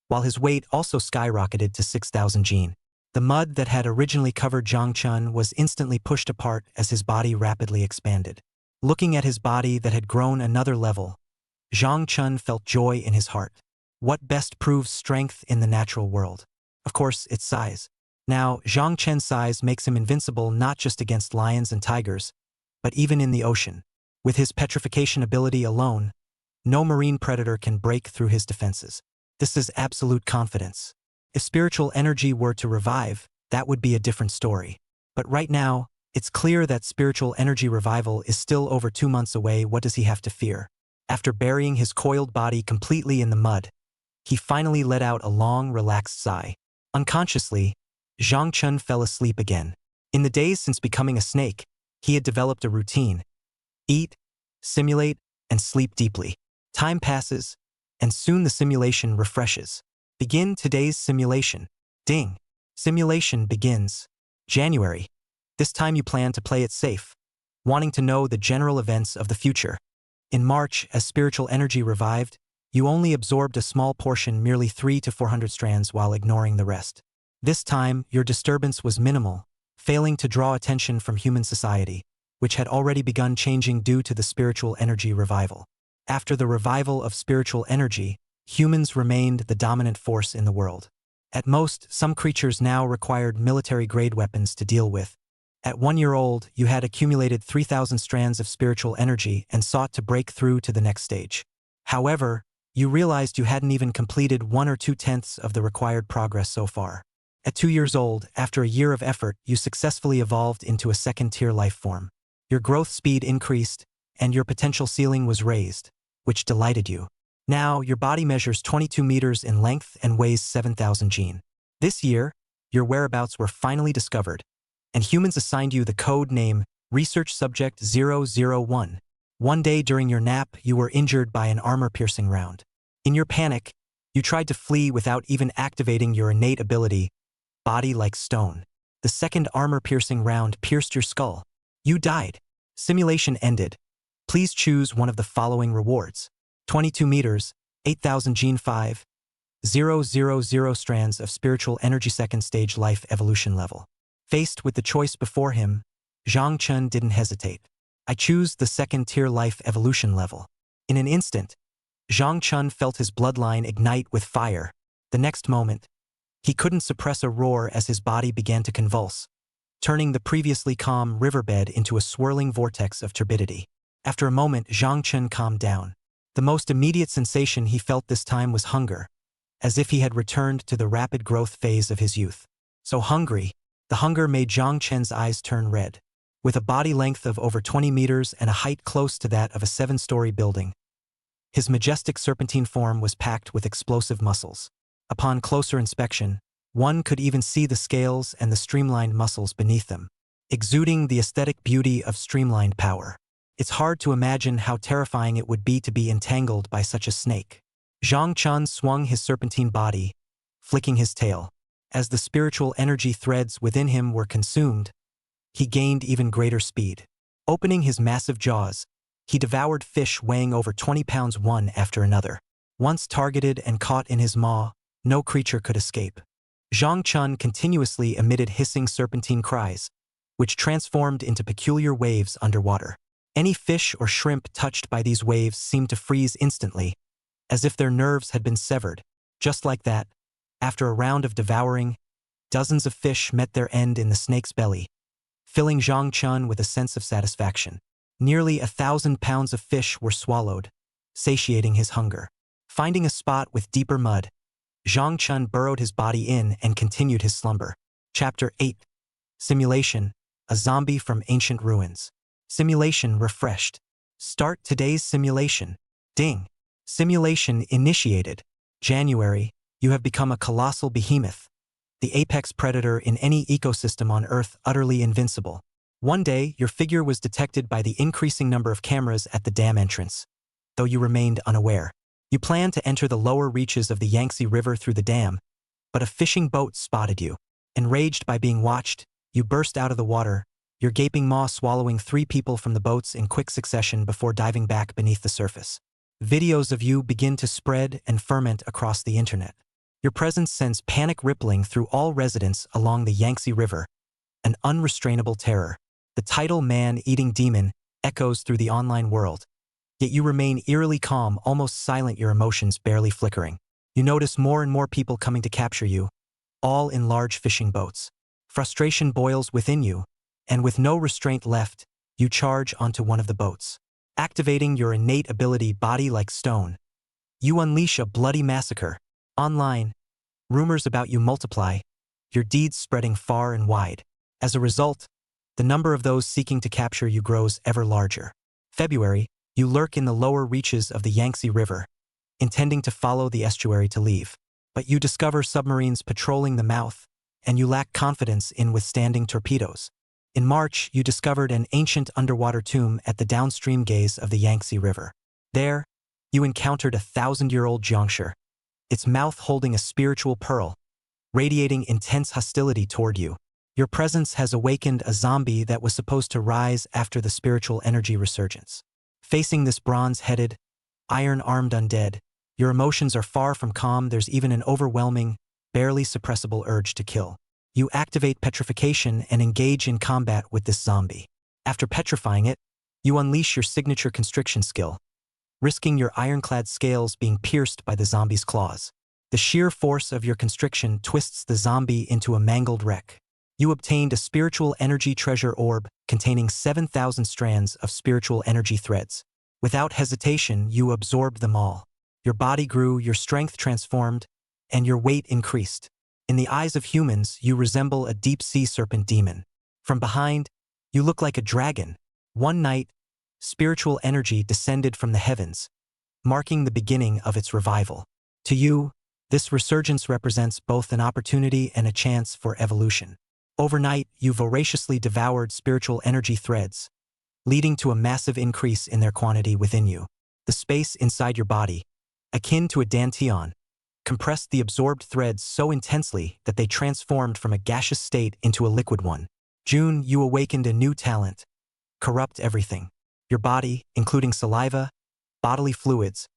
while his weight also skyrocketed to 6,000 jin. The mud that had originally covered Zhang Chun was instantly pushed apart as his body rapidly expanded. Looking at his body that had grown another level, Zhang Chun felt joy in his heart. What best proves strength in the natural world? Of course, its size. Now, Zhang Chen's size makes him invincible not just against lions and tigers, but even in the ocean. With his petrification ability alone, no marine predator can break through his defenses. This is absolute confidence. If spiritual energy were to revive, that would be a different story. But right now, it's clear that spiritual energy revival is still over 2 months away. What does he have to fear? After burying his coiled body completely in the mud, he finally let out a long, relaxed sigh. Unconsciously, Zhang Chun fell asleep again. In the days since becoming a snake, he had developed a routine. Eat, simulate, and sleep deeply. Time passes, and soon the simulation refreshes. Begin today's simulation. Ding. Simulation begins. January. This time you plan to play it safe, wanting to know the general events of the future. In March, as spiritual energy revived, you only absorbed a small portion, merely 300 to 400 strands, while ignoring the rest. This time, your disturbance was minimal, failing to draw attention from human society, which had already begun changing due to the spiritual energy revival. After the revival of spiritual energy, humans remained the dominant force in the world. At most, some creatures now required military-grade weapons to deal with. At 1 year old, you had accumulated 3,000 strands of spiritual energy and sought to break through to the next stage. However, you realized you hadn't even completed 1 or 2/10 of the required progress so far. At 2 years old, after a year of effort, you successfully evolved into a second-tier life form. Your growth speed increased, and your potential ceiling was raised, which delighted you. Now, your body measures 22 meters in length and weighs 7,000 jin. This year, your whereabouts were finally discovered, and humans assigned you the code name Research Subject 001. One day during your nap, you were injured by an armor-piercing round. In your panic, you tried to flee without even activating your innate ability, Body like Stone. The second armor-piercing round pierced your skull. You died. Simulation ended. Please choose one of the following rewards. 22 meters, 8,000 jin 5,000 strands of spiritual energy, second stage life evolution level. Faced with the choice before him, Zhang Chun didn't hesitate. I choose the second-tier life evolution level. In an instant, Zhang Chun felt his bloodline ignite with fire. The next moment, he couldn't suppress a roar as his body began to convulse, turning the previously calm riverbed into a swirling vortex of turbidity. After a moment, Zhang Chun calmed down. The most immediate sensation he felt this time was hunger, as if he had returned to the rapid growth phase of his youth. So hungry, the hunger made Zhang Chen's eyes turn red. With a body length of over 20 meters and a height close to that of a 7-story building, his majestic serpentine form was packed with explosive muscles. Upon closer inspection, one could even see the scales and the streamlined muscles beneath them, exuding the aesthetic beauty of streamlined power. It's hard to imagine how terrifying it would be to be entangled by such a snake. Zhang Chun swung his serpentine body, flicking his tail. As the spiritual energy threads within him were consumed, he gained even greater speed. Opening his massive jaws, he devoured fish weighing over 20 pounds one after another. Once targeted and caught in his maw, no creature could escape. Zhang Chun continuously emitted hissing serpentine cries, which transformed into peculiar waves underwater. Any fish or shrimp touched by these waves seemed to freeze instantly, as if their nerves had been severed. Just like that, after a round of devouring, dozens of fish met their end in the snake's belly, filling Zhang Chun with a sense of satisfaction. Nearly 1,000 pounds of fish were swallowed, satiating his hunger. Finding a spot with deeper mud, Zhang Chun burrowed his body in and continued his slumber. Chapter 8. Simulation, a zombie from ancient ruins. Simulation refreshed. Start today's simulation. Ding. Simulation initiated. January, you have become a colossal behemoth, the apex predator in any ecosystem on Earth, utterly invincible. One day, your figure was detected by the increasing number of cameras at the dam entrance, though you remained unaware. You planned to enter the lower reaches of the Yangtze River through the dam, but a fishing boat spotted you. Enraged by being watched, you burst out of the water, your gaping maw swallowing 3 people from the boats in quick succession before diving back beneath the surface. Videos of you begin to spread and ferment across the internet. Your presence sends panic rippling through all residents along the Yangtze River, an unrestrainable terror. The title man-eating demon echoes through the online world, yet you remain eerily calm, almost silent, your emotions barely flickering. You notice more and more people coming to capture you, all in large fishing boats. Frustration boils within you, and with no restraint left, you charge onto one of the boats. Activating your innate ability, body like stone, you unleash a bloody massacre. Online, rumors about you multiply, your deeds spreading far and wide. As a result, the number of those seeking to capture you grows ever larger. February, you lurk in the lower reaches of the Yangtze River, intending to follow the estuary to leave. But you discover submarines patrolling the mouth, and you lack confidence in withstanding torpedoes. In March, you discovered an ancient underwater tomb at the downstream gaze of the Yangtze River. There, you encountered a 1,000-year-old joncture, its mouth holding a spiritual pearl, radiating intense hostility toward you. Your presence has awakened a zombie that was supposed to rise after the spiritual energy resurgence. Facing this bronze-headed, iron-armed undead, your emotions are far from calm. There's even an overwhelming, barely suppressible urge to kill. You activate petrification and engage in combat with this zombie. After petrifying it, you unleash your signature constriction skill, risking your ironclad scales being pierced by the zombie's claws. The sheer force of your constriction twists the zombie into a mangled wreck. You obtained a spiritual energy treasure orb containing 7,000 strands of spiritual energy threads. Without hesitation, you absorbed them all. Your body grew, your strength transformed, and your weight increased. In the eyes of humans, you resemble a deep-sea serpent demon. From behind, you look like a dragon. One night, spiritual energy descended from the heavens, marking the beginning of its revival. To you, this resurgence represents both an opportunity and a chance for evolution. Overnight, you voraciously devoured spiritual energy threads, leading to a massive increase in their quantity within you. The space inside your body, akin to a dantian, compressed the absorbed threads so intensely that they transformed from a gaseous state into a liquid one. June, you awakened a new talent: corrupt everything. Your body, including saliva, bodily fluids,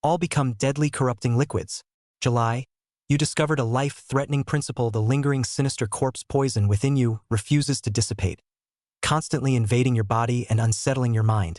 all become deadly corrupting liquids. July, you discovered a life-threatening principle: the lingering sinister corpse poison within you refuses to dissipate, constantly invading your body and unsettling your mind,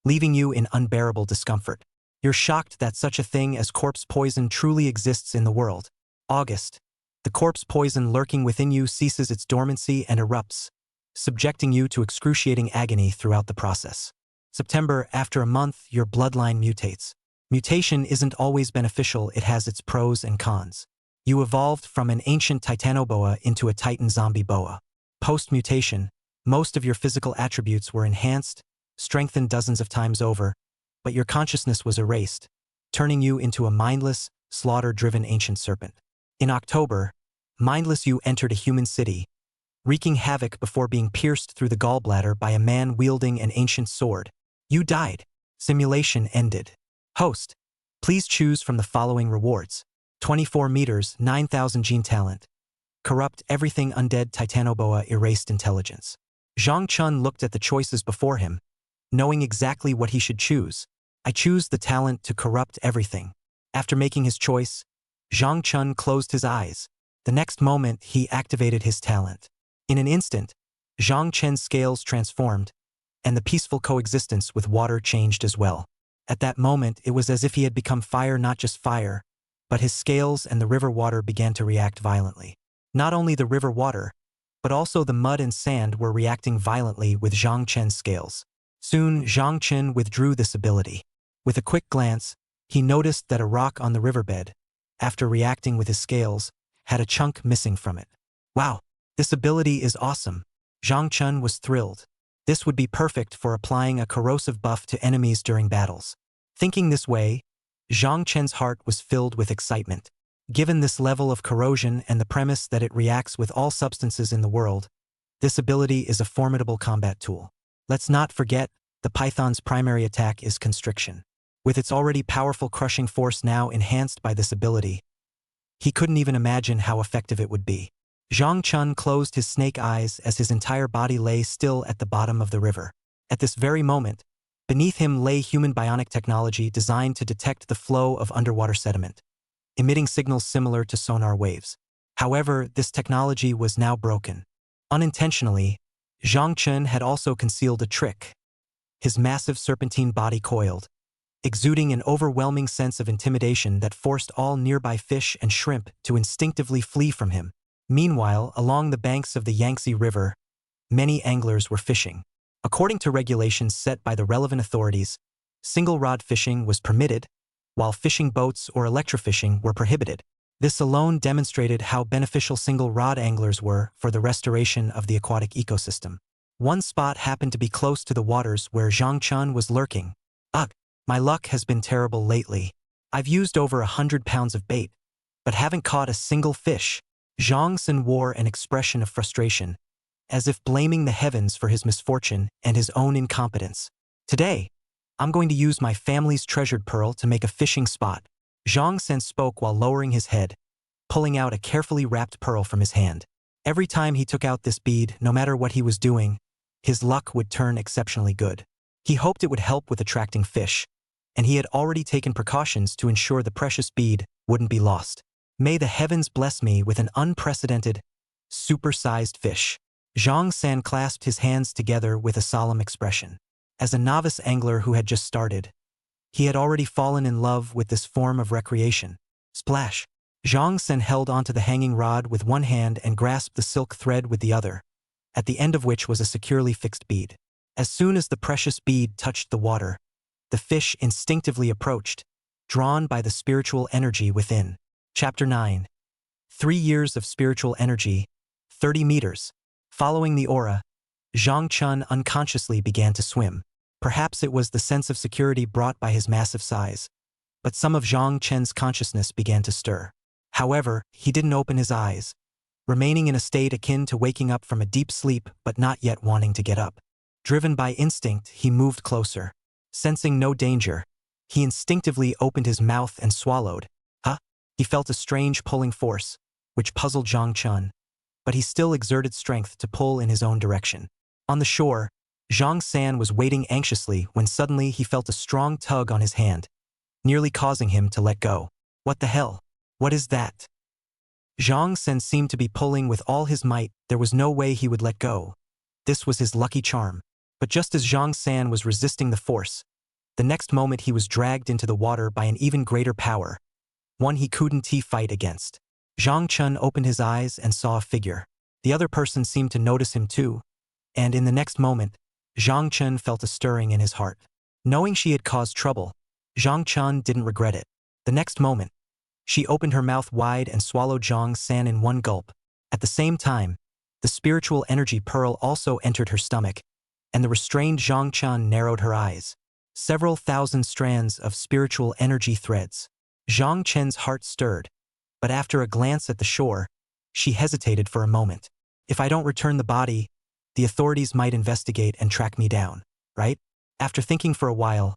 leaving you in unbearable discomfort. You're shocked that such a thing as corpse poison truly exists in the world. August, the corpse poison lurking within you ceases its dormancy and erupts, subjecting you to excruciating agony throughout the process. September, after a month, your bloodline mutates. Mutation isn't always beneficial, it has its pros and cons. You evolved from an ancient titanoboa into a titan zombie boa. Post-mutation, most of your physical attributes were enhanced, strengthened dozens of times over, but your consciousness was erased, turning you into a mindless, slaughter-driven ancient serpent. In October, mindless you entered a human city, wreaking havoc before being pierced through the gallbladder by a man wielding an ancient sword. You died. Simulation ended. Host, please choose from the following rewards: 24 meters, 9,000 gene talent. Corrupt everything undead titanoboa erased intelligence. Zhang Chun looked at the choices before him, knowing exactly what he should choose. I choose the talent to corrupt everything. After making his choice, Zhang Chun closed his eyes. The next moment, he activated his talent. In an instant, Zhang Chen's scales transformed, and the peaceful coexistence with water changed as well. At that moment, it was as if he had become fire, not just fire, but his scales and the river water began to react violently. Not only the river water, but also the mud and sand were reacting violently with Zhang Chen's scales. Soon, Zhang Chen withdrew this ability. With a quick glance, he noticed that a rock on the riverbed, after reacting with his scales, had a chunk missing from it. Wow, this ability is awesome. Zhang Chen was thrilled. This would be perfect for applying a corrosive buff to enemies during battles. Thinking this way, Zhang Chen's heart was filled with excitement. Given this level of corrosion and the premise that it reacts with all substances in the world, this ability is a formidable combat tool. Let's not forget, the python's primary attack is constriction. With its already powerful crushing force now enhanced by this ability, he couldn't even imagine how effective it would be. Zhang Chun closed his snake eyes as his entire body lay still at the bottom of the river. At this very moment, beneath him lay human bionic technology designed to detect the flow of underwater sediment, emitting signals similar to sonar waves. However, this technology was now broken. Unintentionally, Zhang Chun had also concealed a trick. His massive serpentine body coiled, exuding an overwhelming sense of intimidation that forced all nearby fish and shrimp to instinctively flee from him. Meanwhile, along the banks of the Yangtze River, many anglers were fishing. According to regulations set by the relevant authorities, single-rod fishing was permitted, while fishing boats or electrofishing were prohibited. This alone demonstrated how beneficial single-rod anglers were for the restoration of the aquatic ecosystem. One spot happened to be close to the waters where Zhang Chun was lurking. Ugh, my luck has been terrible lately. I've used over 100 pounds of bait, but haven't caught a single fish. Zhang Sun wore an expression of frustration, as if blaming the heavens for his misfortune and his own incompetence. Today, I'm going to use my family's treasured pearl to make a fishing spot. Zhang Sun spoke while lowering his head, pulling out a carefully wrapped pearl from his hand. Every time he took out this bead, no matter what he was doing, his luck would turn exceptionally good. He hoped it would help with attracting fish, and he had already taken precautions to ensure the precious bead wouldn't be lost. May the heavens bless me with an unprecedented, super-sized fish. Zhang San clasped his hands together with a solemn expression. As a novice angler who had just started, he had already fallen in love with this form of recreation. Splash! Zhang San held onto the hanging rod with one hand and grasped the silk thread with the other, at the end of which was a securely fixed bead. As soon as the precious bead touched the water, the fish instinctively approached, drawn by the spiritual energy within. Chapter 9. 3 years of spiritual energy, 30 meters. Following the aura, Zhang Chun unconsciously began to swim. Perhaps it was the sense of security brought by his massive size, but some of Zhang Chen's consciousness began to stir. However, he didn't open his eyes, remaining in a state akin to waking up from a deep sleep but not yet wanting to get up. Driven by instinct, he moved closer. Sensing no danger, he instinctively opened his mouth and swallowed. He felt a strange pulling force, which puzzled Zhang Chun, but he still exerted strength to pull in his own direction. On the shore, Zhang San was waiting anxiously when suddenly he felt a strong tug on his hand, nearly causing him to let go. What the hell? What is that? Zhang San seemed to be pulling with all his might. There was no way he would let go. This was his lucky charm. But just as Zhang San was resisting the force, the next moment he was dragged into the water by an even greater power, one he couldn't fight against. Zhang Chun opened his eyes and saw a figure. The other person seemed to notice him too, and in the next moment, Zhang Chun felt a stirring in his heart. Knowing she had caused trouble, Zhang Chun didn't regret it. The next moment, she opened her mouth wide and swallowed Zhang San in one gulp. At the same time, the spiritual energy pearl also entered her stomach, and the restrained Zhang Chun narrowed her eyes. Several thousand strands of spiritual energy threads. Zhang Chen's heart stirred, but after a glance at the shore, she hesitated for a moment. If I don't return the body, the authorities might investigate and track me down, right? After thinking for a while,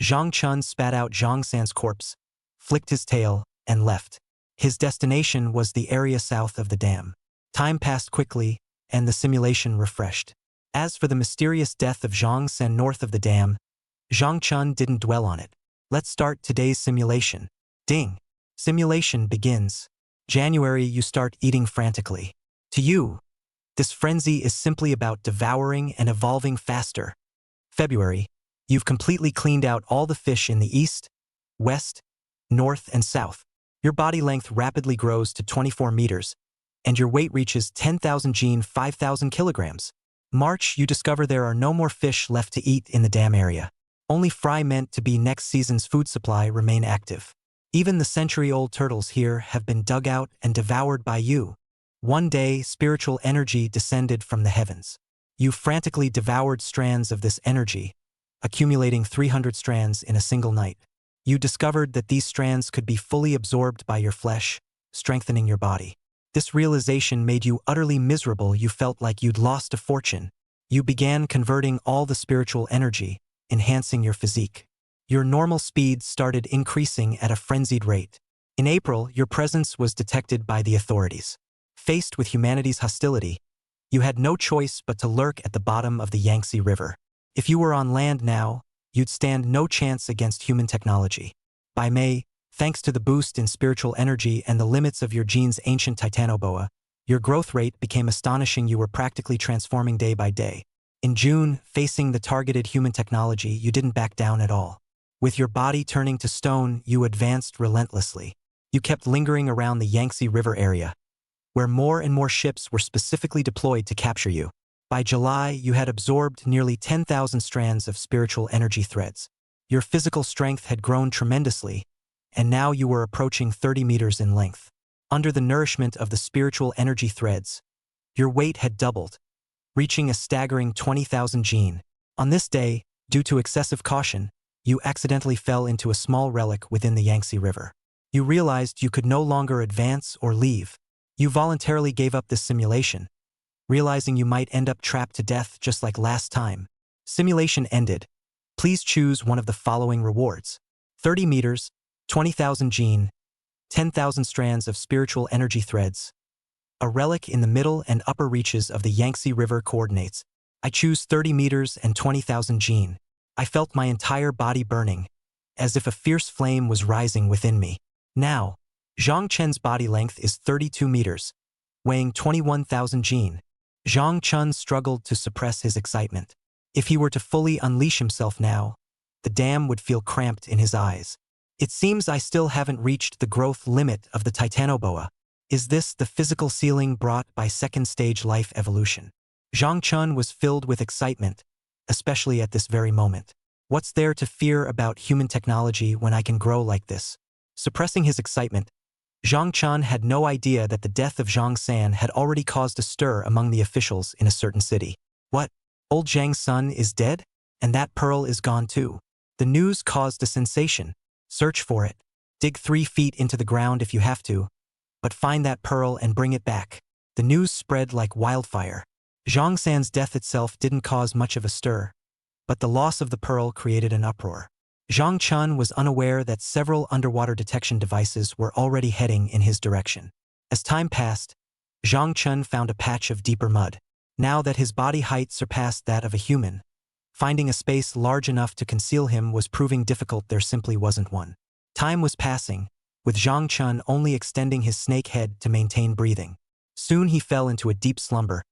Zhang Chun spat out Zhang San's corpse, flicked his tail, and left. His destination was the area south of the dam. Time passed quickly, and the simulation refreshed. As for the mysterious death of Zhang San north of the dam, Zhang Chun didn't dwell on it. Let's start today's simulation. Ding! Simulation begins. January, you start eating frantically. To you, this frenzy is simply about devouring and evolving faster. February, you've completely cleaned out all the fish in the east, west, north, and south. Your body length rapidly grows to 24 meters, and your weight reaches 10,000 gene 5,000 kilograms. March, you discover there are no more fish left to eat in the dam area. Only fry meant to be next season's food supply remain active. Even the century-old turtles here have been dug out and devoured by you. One day, spiritual energy descended from the heavens. You frantically devoured strands of this energy, accumulating 300 strands in a single night. You discovered that these strands could be fully absorbed by your flesh, strengthening your body. This realization made you utterly miserable. You felt like you'd lost a fortune. You began converting all the spiritual energy, enhancing your physique. Your normal speed started increasing at a frenzied rate. In April, your presence was detected by the authorities. Faced with humanity's hostility, you had no choice but to lurk at the bottom of the Yangtze River. If you were on land now, you'd stand no chance against human technology. By May, thanks to the boost in spiritual energy and the limits of your gene's ancient titanoboa, your growth rate became astonishing. You were practically transforming day by day. In June, facing the targeted human technology, you didn't back down at all. With your body turning to stone, you advanced relentlessly. You kept lingering around the Yangtze River area, where more and more ships were specifically deployed to capture you. By July, you had absorbed nearly 10,000 strands of spiritual energy threads. Your physical strength had grown tremendously, and now you were approaching 30 meters in length. Under the nourishment of the spiritual energy threads, your weight had doubled, reaching a staggering 20,000 gene. On this day, due to excessive caution, you accidentally fell into a small relic within the Yangtze River. You realized you could no longer advance or leave. You voluntarily gave up this simulation, realizing you might end up trapped to death just like last time. Simulation ended. Please choose one of the following rewards: 30 meters, 20,000 gene, 10,000 strands of spiritual energy threads, a relic in the middle and upper reaches of the Yangtze River coordinates. I choose 30 meters and 20,000 gene. I felt my entire body burning, as if a fierce flame was rising within me. Now, Zhang Chen's body length is 32 meters, weighing 21,000 gene. Zhang Chen struggled to suppress his excitement. If he were to fully unleash himself now, the dam would feel cramped in his eyes. It seems I still haven't reached the growth limit of the titanoboa. Is this the physical ceiling brought by second-stage life evolution? Zhang Chen was filled with excitement, especially at this very moment. What's there to fear about human technology when I can grow like this? Suppressing his excitement, Zhang Chen had no idea that the death of Zhang San had already caused a stir among the officials in a certain city. What? Old Zhang's son is dead? And that pearl is gone too. The news caused a sensation. Search for it. Dig 3 feet into the ground if you have to, but find that pearl and bring it back. The news spread like wildfire. Zhang San's death itself didn't cause much of a stir, but the loss of the pearl created an uproar. Zhang Chen was unaware that several underwater detection devices were already heading in his direction. As time passed, Zhang Chen found a patch of deeper mud. Now that his body height surpassed that of a human, finding a space large enough to conceal him was proving difficult. There simply wasn't one. Time was passing, with Zhang Chen only extending his snake head to maintain breathing. Soon he fell into a deep slumber,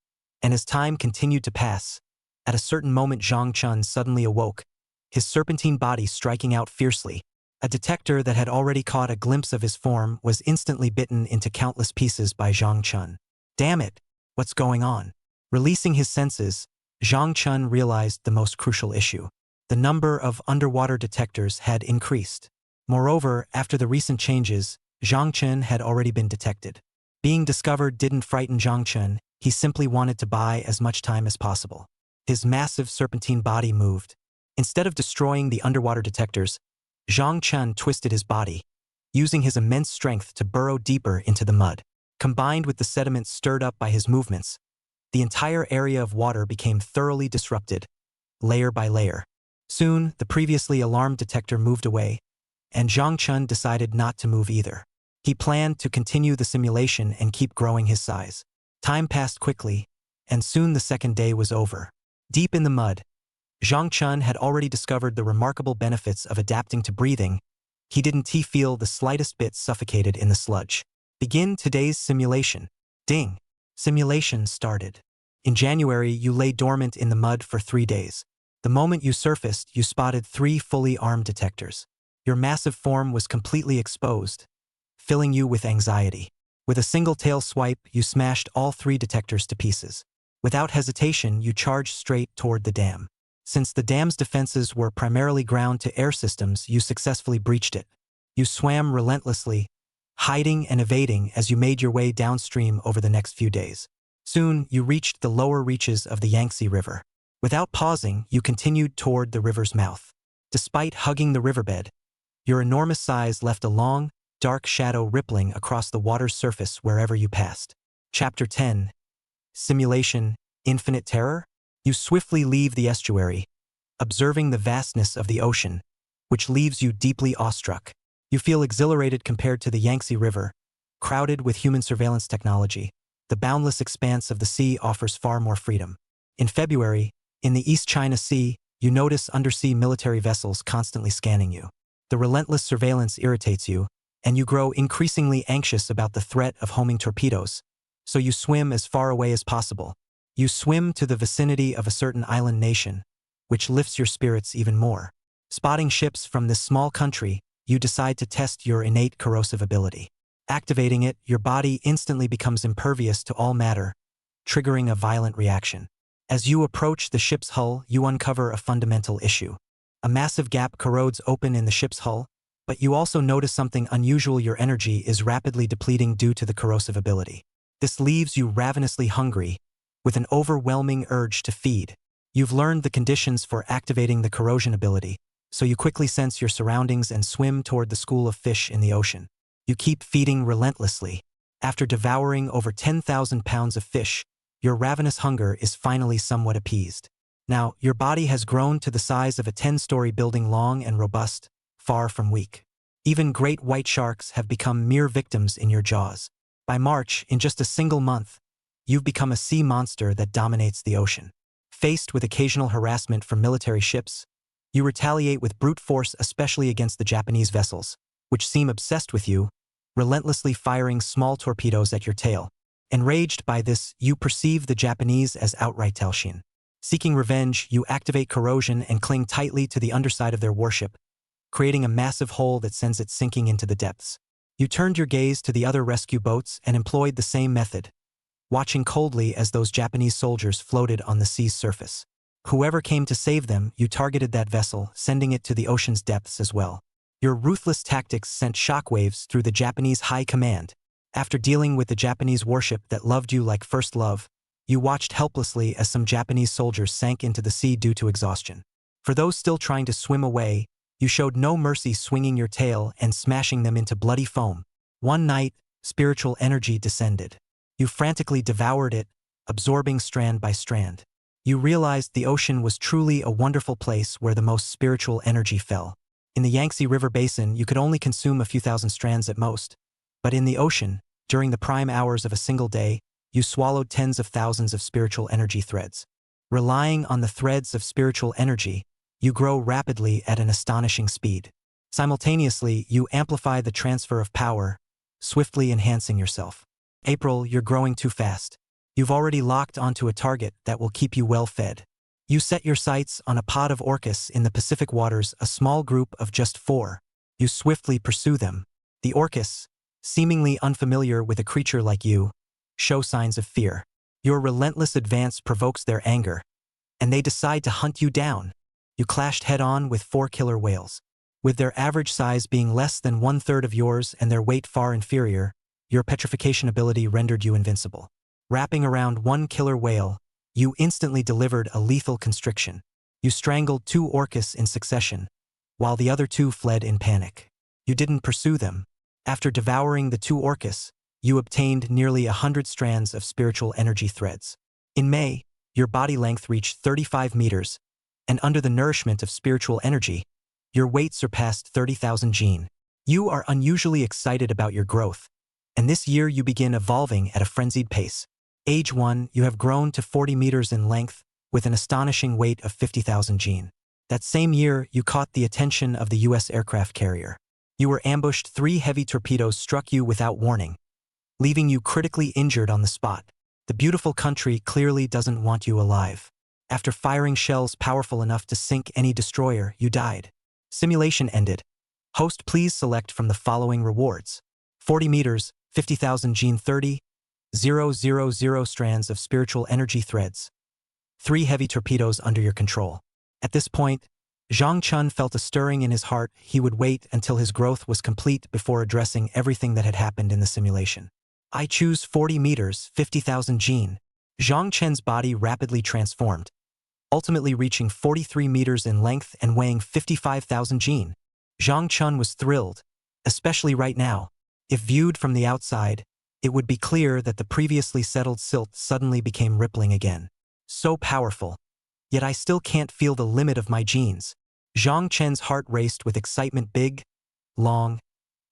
and as time continued to pass, at a certain moment Zhang Chen suddenly awoke, his serpentine body striking out fiercely. A detector that had already caught a glimpse of his form was instantly bitten into countless pieces by Zhang Chen. Damn it! What's going on? Releasing his senses, Zhang Chen realized the most crucial issue. The number of underwater detectors had increased. Moreover, after the recent changes, Zhang Chen had already been detected. Being discovered didn't frighten Zhang Chen, he simply wanted to buy as much time as possible. His massive serpentine body moved. Instead of destroying the underwater detectors, Zhang Chen twisted his body, using his immense strength to burrow deeper into the mud. Combined with the sediment stirred up by his movements, the entire area of water became thoroughly disrupted, layer by layer. Soon, the previously alarmed detector moved away, and Zhang Chen decided not to move either. He planned to continue the simulation and keep growing his size. Time passed quickly, and soon the second day was over. Deep in the mud, Zhang Chen had already discovered the remarkable benefits of adapting to breathing. He didn't feel the slightest bit suffocated in the sludge. Begin today's simulation. Ding! Simulation started. In January, you lay dormant in the mud for 3 days. The moment you surfaced, you spotted 3 fully armed detectors. Your massive form was completely exposed, filling you with anxiety. With a single tail swipe, you smashed all 3 detectors to pieces. Without hesitation, you charged straight toward the dam. Since the dam's defenses were primarily ground-to-air systems, you successfully breached it. You swam relentlessly, hiding and evading as you made your way downstream over the next few days. Soon, you reached the lower reaches of the Yangtze River. Without pausing, you continued toward the river's mouth. Despite hugging the riverbed, Your enormous size left a long, dark shadow rippling across the water's surface wherever you passed. Chapter 10. Simulation, Infinite Terror? You swiftly leave the estuary, observing the vastness of the ocean, which leaves you deeply awestruck. You feel exhilarated compared to the Yangtze River, crowded with human surveillance technology. The boundless expanse of the sea offers far more freedom. In February, in the East China Sea, you notice undersea military vessels constantly scanning you. The relentless surveillance irritates you, and you grow increasingly anxious about the threat of homing torpedoes, so you swim as far away as possible. You swim to the vicinity of a certain island nation, which lifts your spirits even more. Spotting ships from this small country, you decide to test your innate corrosive ability. Activating it, your body instantly becomes impervious to all matter, triggering a violent reaction. As you approach the ship's hull, you uncover a fundamental issue. A massive gap corrodes open in the ship's hull, but you also notice something unusual: your energy is rapidly depleting due to the corrosive ability. This leaves you ravenously hungry, with an overwhelming urge to feed. You've learned the conditions for activating the corrosion ability, so you quickly sense your surroundings and swim toward the school of fish in the ocean. You keep feeding relentlessly. After devouring over 10,000 pounds of fish, your ravenous hunger is finally somewhat appeased. Now, your body has grown to the size of a 10-story building, long and robust, far from weak. Even great white sharks have become mere victims in your jaws. By March, in just a single month, you've become a sea monster that dominates the ocean. Faced with occasional harassment from military ships, you retaliate with brute force, especially against the Japanese vessels, which seem obsessed with you, relentlessly firing small torpedoes at your tail. Enraged by this, you perceive the Japanese as outright Taishin. Seeking revenge, you activate corrosion and cling tightly to the underside of their warship, creating a massive hole that sends it sinking into the depths. You turned your gaze to the other rescue boats and employed the same method, watching coldly as those Japanese soldiers floated on the sea's surface. Whoever came to save them, you targeted that vessel, sending it to the ocean's depths as well. Your ruthless tactics sent shockwaves through the Japanese high command. After dealing with the Japanese warship that loved you like first love, you watched helplessly as some Japanese soldiers sank into the sea due to exhaustion. For those still trying to swim away, you showed no mercy, swinging your tail and smashing them into bloody foam. One night, spiritual energy descended. You frantically devoured it, absorbing strand by strand. You realized the ocean was truly a wonderful place where the most spiritual energy fell. In the Yangtze River basin, you could only consume a few thousand strands at most. But in the ocean, during the prime hours of a single day, you swallowed tens of thousands of spiritual energy threads. Relying on the threads of spiritual energy, you grow rapidly at an astonishing speed. Simultaneously, you amplify the transfer of power, swiftly enhancing yourself. April, you're growing too fast. You've already locked onto a target that will keep you well fed. You set your sights on a pod of orcas in the Pacific waters, a small group of just 4. You swiftly pursue them. The orcas, seemingly unfamiliar with a creature like you, show signs of fear. Your relentless advance provokes their anger, and they decide to hunt you down. You clashed head-on with 4 killer whales. With their average size being less than 1/3 of yours and their weight far inferior, your petrification ability rendered you invincible. Wrapping around 1 killer whale, you instantly delivered a lethal constriction. You strangled 2 orcas in succession, while the other 2 fled in panic. You didn't pursue them. After devouring the 2 orcas, you obtained nearly 100 strands of spiritual energy threads. In May, your body length reached 35 meters, and under the nourishment of spiritual energy, your weight surpassed 30,000 gene. You are unusually excited about your growth, and this year you begin evolving at a frenzied pace. Age 1, you have grown to 40 meters in length, with an astonishing weight of 50,000 gene. That same year, you caught the attention of the U.S. aircraft carrier. You were ambushed. 3 heavy torpedoes struck you without warning, leaving you critically injured on the spot. The beautiful country clearly doesn't want you alive. After firing shells powerful enough to sink any destroyer, you died. Simulation ended. Host, please select from the following rewards: 40 meters, 50,000 gene, 30,000 strands of spiritual energy threads, 3 heavy torpedoes under your control. At this point, Zhang Chun felt a stirring in his heart. He would wait until his growth was complete before addressing everything that had happened in the simulation. I choose 40 meters, 50,000 gene. Zhang Chen's body rapidly transformed, ultimately reaching 43 meters in length and weighing 55,000 gene. Zhang Chun was thrilled, especially right now. If viewed from the outside, it would be clear that the previously settled silt suddenly became rippling again. So powerful. Yet I still can't feel the limit of my genes. Zhang Chen's heart raced with excitement. Big, long,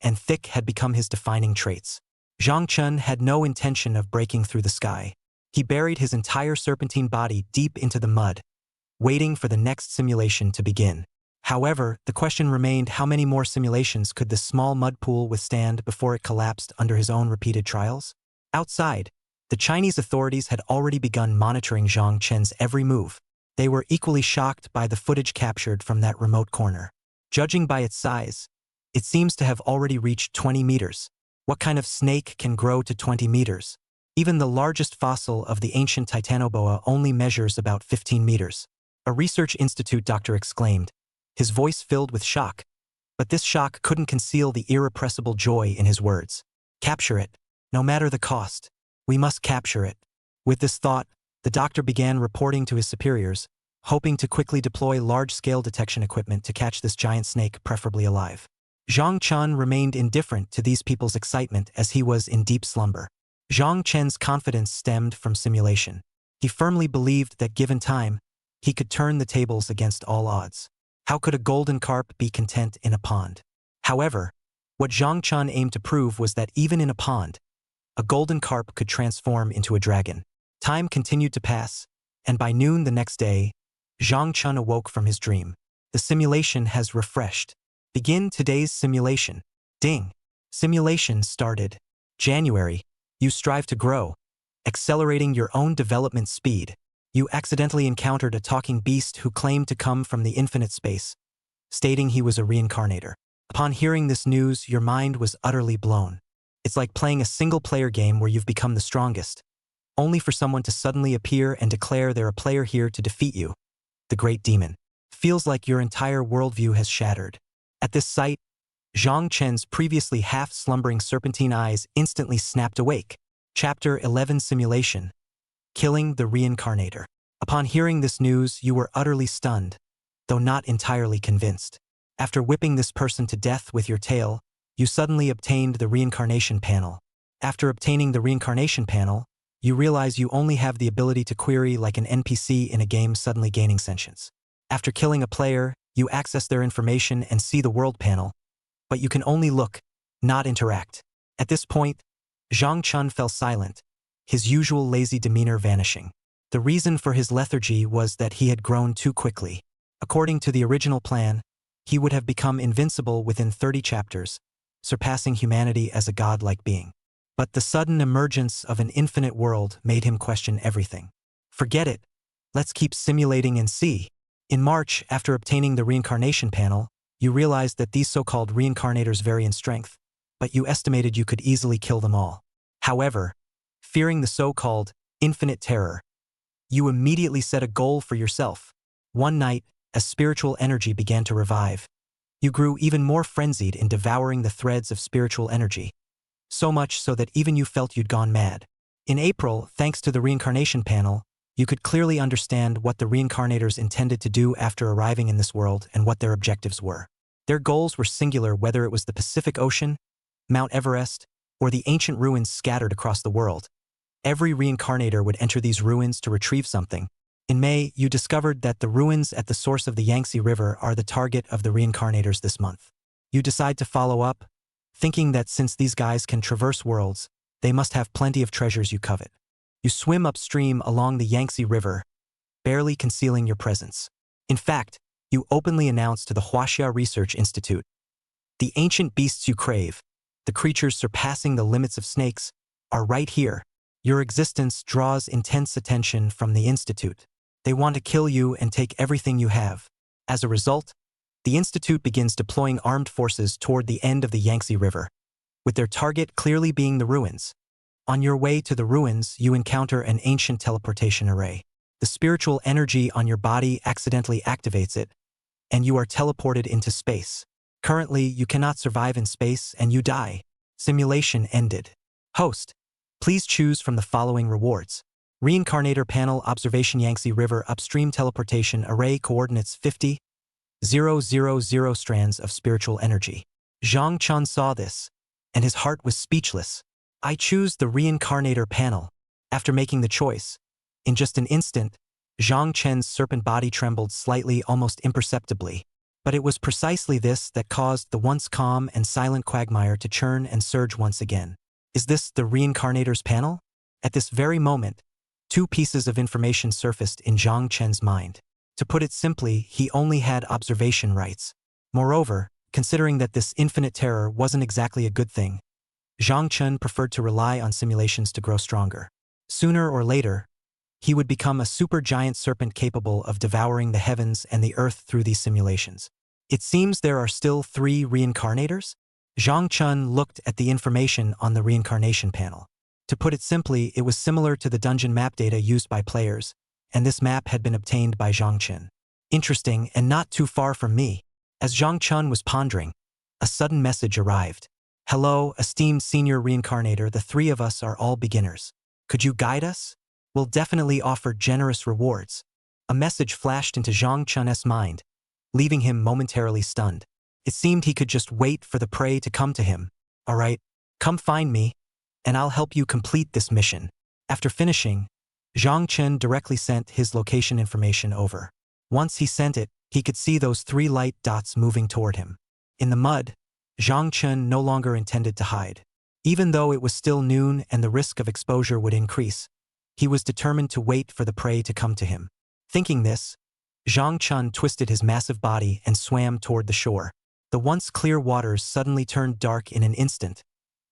and thick had become his defining traits. Zhang Chun had no intention of breaking through the sky. He buried his entire serpentine body deep into the mud, waiting for the next simulation to begin. However, the question remained, how many more simulations could this small mud pool withstand before it collapsed under his own repeated trials? Outside, the Chinese authorities had already begun monitoring Zhang Chen's every move. They were equally shocked by the footage captured from that remote corner. Judging by its size, it seems to have already reached 20 meters. What kind of snake can grow to 20 meters? Even the largest fossil of the ancient titanoboa only measures about 15 meters. A research institute doctor exclaimed, his voice filled with shock. But this shock couldn't conceal the irrepressible joy in his words. Capture it. No matter the cost. We must capture it. With this thought, the doctor began reporting to his superiors, hoping to quickly deploy large-scale detection equipment to catch this giant snake, preferably alive. Zhang Chun remained indifferent to these people's excitement as he was in deep slumber. Zhang Chen's confidence stemmed from simulation. He firmly believed that given time, he could turn the tables against all odds. How could a golden carp be content in a pond? However, what Zhang Chun aimed to prove was that even in a pond, a golden carp could transform into a dragon. Time continued to pass, and by noon the next day, Zhang Chun awoke from his dream. The simulation has refreshed. Begin today's simulation. Ding. Simulation started. January. You strive to grow, accelerating your own development speed. You accidentally encountered a talking beast who claimed to come from the infinite space, stating he was a reincarnator. Upon hearing this news, your mind was utterly blown. It's like playing a single-player game where you've become the strongest, only for someone to suddenly appear and declare they're a player here to defeat you. The great demon. Feels like your entire worldview has shattered. At this sight, Zhang Chen's previously half-slumbering serpentine eyes instantly snapped awake. Chapter 11 Simulation. Killing the Reincarnator. Upon hearing this news, you were utterly stunned, though not entirely convinced. After whipping this person to death with your tail, you suddenly obtained the reincarnation panel. After obtaining the reincarnation panel, you realize you only have the ability to query like an NPC in a game, suddenly gaining sentience. After killing a player, you access their information and see the world panel, but you can only look, not interact. At this point, Zhang Chun fell silent, his usual lazy demeanor vanishing. The reason for his lethargy was that he had grown too quickly. According to the original plan, he would have become invincible within 30 chapters, surpassing humanity as a godlike being. But the sudden emergence of an infinite world made him question everything. Forget it. Let's keep simulating and see. In March, after obtaining the reincarnation panel, you realized that these so-called reincarnators vary in strength, but you estimated you could easily kill them all. However, fearing the so-called infinite terror, you immediately set a goal for yourself. One night, as spiritual energy began to revive, you grew even more frenzied in devouring the threads of spiritual energy, so much so that even you felt you'd gone mad. In April, thanks to the reincarnation panel, you could clearly understand what the reincarnators intended to do after arriving in this world and what their objectives were. Their goals were singular, whether it was the Pacific Ocean, Mount Everest, or the ancient ruins scattered across the world. Every reincarnator would enter these ruins to retrieve something. In May, you discovered that the ruins at the source of the Yangtze River are the target of the reincarnators this month. You decide to follow up, thinking that since these guys can traverse worlds, they must have plenty of treasures you covet. You swim upstream along the Yangtze River, barely concealing your presence. In fact, you openly announced to the Huaxia Research Institute, the ancient beasts you crave, the creatures surpassing the limits of snakes, are right here. Your existence draws intense attention from the Institute. They want to kill you and take everything you have. As a result, the Institute begins deploying armed forces toward the end of the Yangtze River, with their target clearly being the ruins. On your way to the ruins, you encounter an ancient teleportation array. The spiritual energy on your body accidentally activates it, and you are teleported into space. Currently, you cannot survive in space and you die. Simulation ended. Host, please choose from the following rewards. Reincarnator Panel Observation Yangtze River Upstream Teleportation Array Coordinates 50, 000 strands of spiritual energy. Zhang Chun saw this, and his heart was speechless. I choose the reincarnator panel. After making the choice, in just an instant, Zhang Chen's serpent body trembled slightly, almost imperceptibly. But it was precisely this that caused the once calm and silent quagmire to churn and surge once again. Is this the reincarnator's panel? At this very moment, two pieces of information surfaced in Zhang Chen's mind. To put it simply, he only had observation rights. Moreover, considering that this infinite terror wasn't exactly a good thing, Zhang Chen preferred to rely on simulations to grow stronger. Sooner or later, he would become a supergiant serpent capable of devouring the heavens and the earth through these simulations. It seems there are still 3 reincarnators? Zhang Chen looked at the information on the reincarnation panel. To put it simply, it was similar to the dungeon map data used by players, and this map had been obtained by Zhang Chen. Interesting and not too far from me. As Zhang Chen was pondering, a sudden message arrived. Hello, esteemed senior reincarnator, the 3 of us are all beginners. Could you guide us? We'll definitely offer generous rewards. A message flashed into Zhang Chen's mind, leaving him momentarily stunned. It seemed he could just wait for the prey to come to him. All right, come find me, and I'll help you complete this mission. After finishing, Zhang Chen directly sent his location information over. Once he sent it, he could see those 3 light dots moving toward him. In the mud, Zhang Chen no longer intended to hide. Even though it was still noon and the risk of exposure would increase, he was determined to wait for the prey to come to him. Thinking this, Zhang Chen twisted his massive body and swam toward the shore. The once clear waters suddenly turned dark in an instant,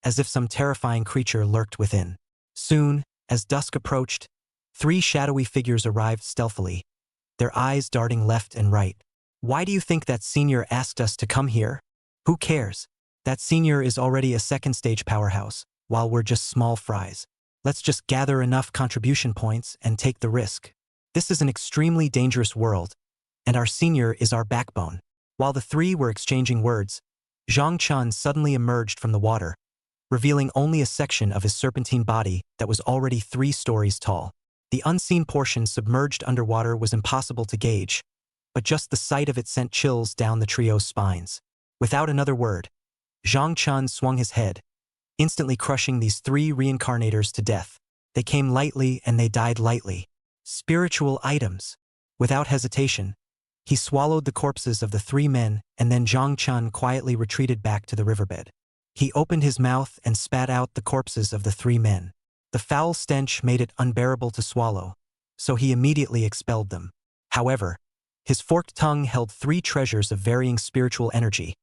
as if some terrifying creature lurked within. Soon, as dusk approached, 3 shadowy figures arrived stealthily, their eyes darting left and right. Why do you think that senior asked us to come here? Who cares? That senior is already a second-stage powerhouse, while we're just small fries. Let's just gather enough contribution points and take the risk. This is an extremely dangerous world, and our senior is our backbone. While the 3 were exchanging words, Zhang Chen suddenly emerged from the water, revealing only a section of his serpentine body that was already 3 stories tall. The unseen portion submerged underwater was impossible to gauge, but just the sight of it sent chills down the trio's spines. Without another word, Zhang Chen swung his head, instantly crushing these 3 reincarnators to death. They came lightly and they died lightly. Spiritual items. Without hesitation, he swallowed the corpses of the 3 men, and then Zhang Chen quietly retreated back to the riverbed. He opened his mouth and spat out the corpses of the 3 men. The foul stench made it unbearable to swallow, so he immediately expelled them. However, his forked tongue held 3 treasures of varying spiritual energy,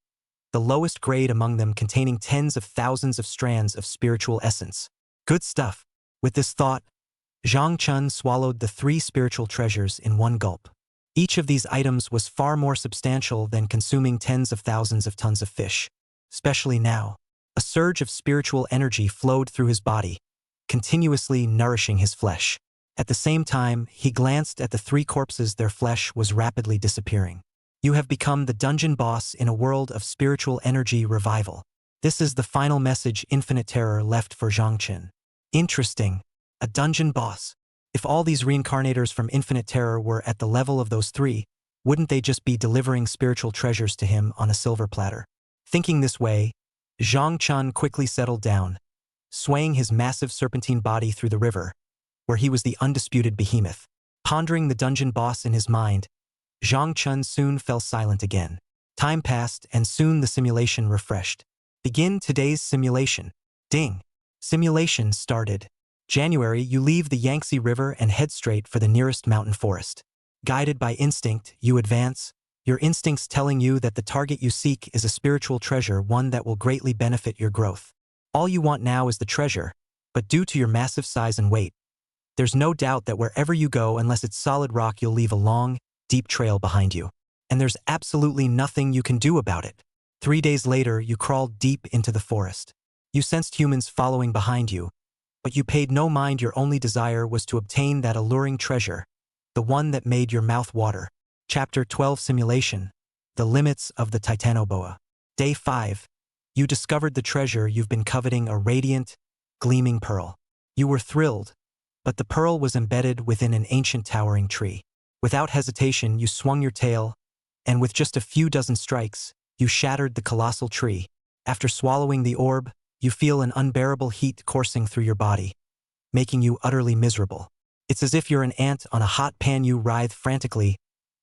the lowest grade among them containing tens of thousands of strands of spiritual essence. Good stuff. With this thought, Zhang Chen swallowed the 3 spiritual treasures in one gulp. Each of these items was far more substantial than consuming tens of thousands of tons of fish. Especially now, a surge of spiritual energy flowed through his body, continuously nourishing his flesh. At the same time, he glanced at the 3 corpses. Their flesh was rapidly disappearing. You have become the dungeon boss in a world of spiritual energy revival. This is the final message Infinite Terror left for Zhang Chen. Interesting. A dungeon boss. If all these reincarnators from Infinite Terror were at the level of those 3, wouldn't they just be delivering spiritual treasures to him on a silver platter? Thinking this way, Zhang Chen quickly settled down, swaying his massive serpentine body through the river, where he was the undisputed behemoth. Pondering the dungeon boss in his mind, Zhang Chen soon fell silent again. Time passed, and soon the simulation refreshed. Begin today's simulation. Ding. Simulation started. January, you leave the Yangtze River and head straight for the nearest mountain forest. Guided by instinct, you advance, your instincts telling you that the target you seek is a spiritual treasure, one that will greatly benefit your growth. All you want now is the treasure, but due to your massive size and weight, there's no doubt that wherever you go, unless it's solid rock, you'll leave a long, deep trail behind you. And there's absolutely nothing you can do about it. 3 days later, you crawled deep into the forest. You sensed humans following behind you, but you paid no mind. Your only desire was to obtain that alluring treasure, the one that made your mouth water. Chapter 12 Simulation. The Limits of the Titanoboa. Day 5. You discovered the treasure you've been coveting, a radiant, gleaming pearl. You were thrilled, but the pearl was embedded within an ancient towering tree. Without hesitation, you swung your tail, and with just a few dozen strikes, you shattered the colossal tree. After swallowing the orb, you feel an unbearable heat coursing through your body, making you utterly miserable. It's as if you're an ant on a hot pan. You writhe frantically,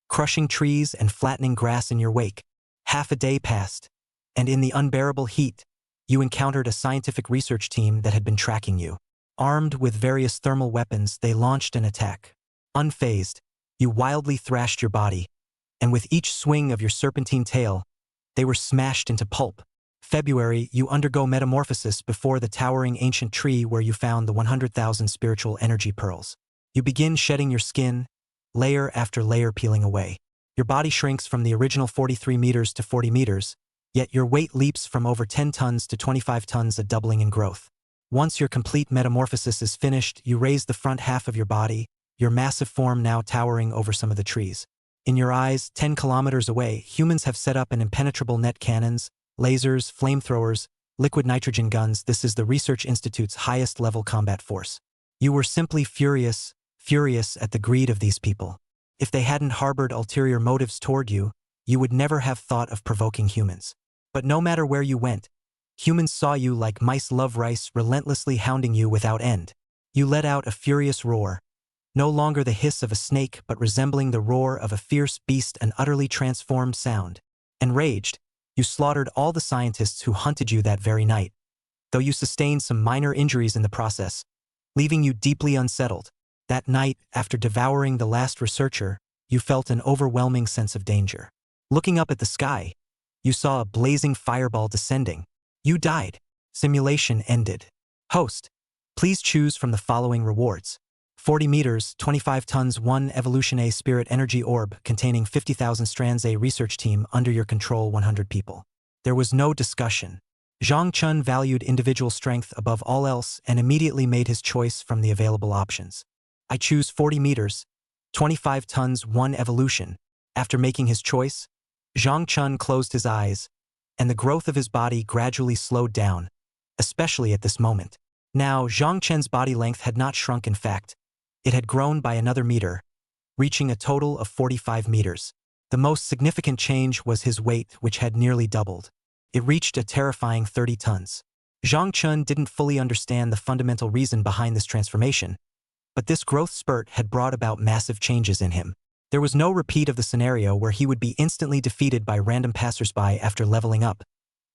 crushing trees and flattening grass in your wake. Half a day passed, and in the unbearable heat, you encountered a scientific research team that had been tracking you. Armed with various thermal weapons, they launched an attack. Unfazed, you wildly thrashed your body, and with each swing of your serpentine tail, they were smashed into pulp. February, you undergo metamorphosis before the towering ancient tree where you found the 100,000 spiritual energy pearls. You begin shedding your skin, layer after layer peeling away. Your body shrinks from the original 43 meters to 40 meters, yet your weight leaps from over 10 tons to 25 tons, a doubling in growth. Once your complete metamorphosis is finished, you raise the front half of your body, your massive form now towering over some of the trees. In your eyes, 10 kilometers away, humans have set up an impenetrable net cannons, lasers, flamethrowers, liquid nitrogen guns. This is the Research Institute's highest-level combat force. You were simply furious at the greed of these people. If they hadn't harbored ulterior motives toward you, you would never have thought of provoking humans. But no matter where you went, humans saw you like mice love rice, relentlessly hounding you without end. You let out a furious roar, no longer the hiss of a snake but resembling the roar of a fierce beast, an utterly transformed sound. Enraged, you slaughtered all the scientists who hunted you that very night, though you sustained some minor injuries in the process, leaving you deeply unsettled. That night, after devouring the last researcher, you felt an overwhelming sense of danger. Looking up at the sky, you saw a blazing fireball descending. You died. Simulation ended. Host, please choose from the following rewards. 40 meters, 25 tons, 1 evolution, a spirit energy orb containing 50,000 strands, a research team under your control, 100 people. There was no discussion. Zhang Chun valued individual strength above all else and immediately made his choice from the available options. I choose 40 meters, 25 tons, 1 evolution. After making his choice, Zhang Chun closed his eyes, and the growth of his body gradually slowed down, especially at this moment. Now, Zhang Chen's body length had not shrunk. In fact, it had grown by another meter, reaching a total of 45 meters. The most significant change was his weight, which had nearly doubled. It reached a terrifying 30 tons. Zhang Chun didn't fully understand the fundamental reason behind this transformation, but this growth spurt had brought about massive changes in him. There was no repeat of the scenario where he would be instantly defeated by random passersby after leveling up,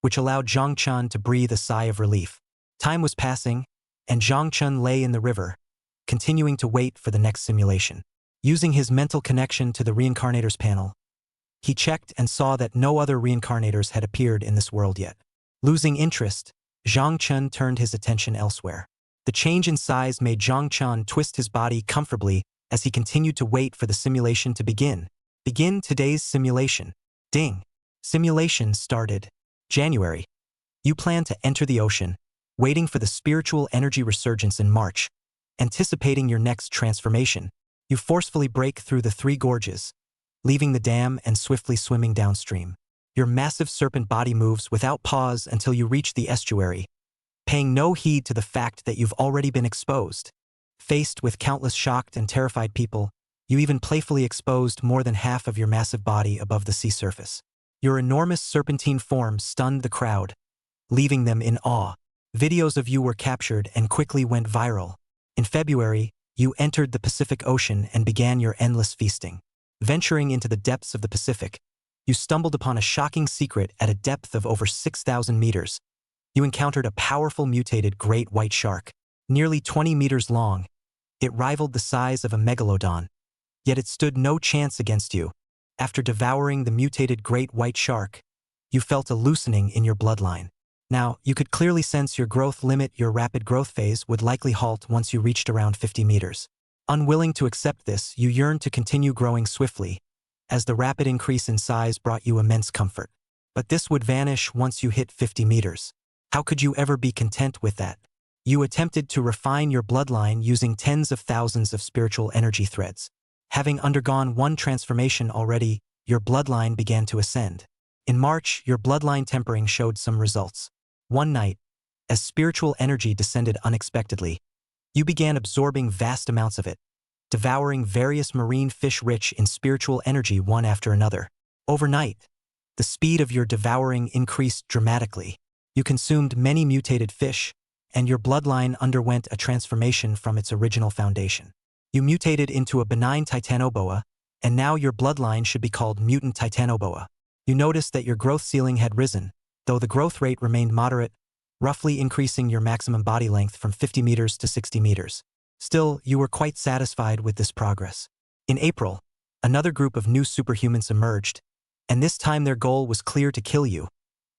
which allowed Zhang Chun to breathe a sigh of relief. Time was passing, and Zhang Chun lay in the river, continuing to wait for the next simulation. Using his mental connection to the reincarnators panel, he checked and saw that no other reincarnators had appeared in this world yet. Losing interest, Zhang Chun turned his attention elsewhere. The change in size made Zhang Chun twist his body comfortably as he continued to wait for the simulation to begin. Begin today's simulation. Ding. Simulation started. January. You plan to enter the ocean, waiting for the spiritual energy resurgence in March, anticipating your next transformation. You forcefully break through the 3 gorges, leaving the dam and swiftly swimming downstream. Your massive serpent body moves without pause until you reach the estuary, paying no heed to the fact that you've already been exposed. Faced with countless shocked and terrified people, you even playfully exposed more than half of your massive body above the sea surface. Your enormous serpentine form stunned the crowd, leaving them in awe. Videos of you were captured and quickly went viral. In February, you entered the Pacific Ocean and began your endless feasting. Venturing into the depths of the Pacific, you stumbled upon a shocking secret at a depth of over 6,000 meters. You encountered a powerful mutated great white shark, nearly 20 meters long. It rivaled the size of a megalodon, yet it stood no chance against you. After devouring the mutated great white shark, you felt a loosening in your bloodline. Now, you could clearly sense your growth limit. Your rapid growth phase would likely halt once you reached around 50 meters. Unwilling to accept this, you yearned to continue growing swiftly, as the rapid increase in size brought you immense comfort. But this would vanish once you hit 50 meters. How could you ever be content with that? You attempted to refine your bloodline using tens of thousands of spiritual energy threads. Having undergone one transformation already, your bloodline began to ascend. In March, your bloodline tempering showed some results. One night, as spiritual energy descended unexpectedly, you began absorbing vast amounts of it, devouring various marine fish rich in spiritual energy one after another. Overnight, the speed of your devouring increased dramatically. You consumed many mutated fish, and your bloodline underwent a transformation from its original foundation. You mutated into a benign titanoboa, and now your bloodline should be called mutant titanoboa. You noticed that your growth ceiling had risen, though the growth rate remained moderate, roughly increasing your maximum body length from 50 meters to 60 meters. Still, you were quite satisfied with this progress. In April, another group of new superhumans emerged, and this time their goal was clear: to kill you,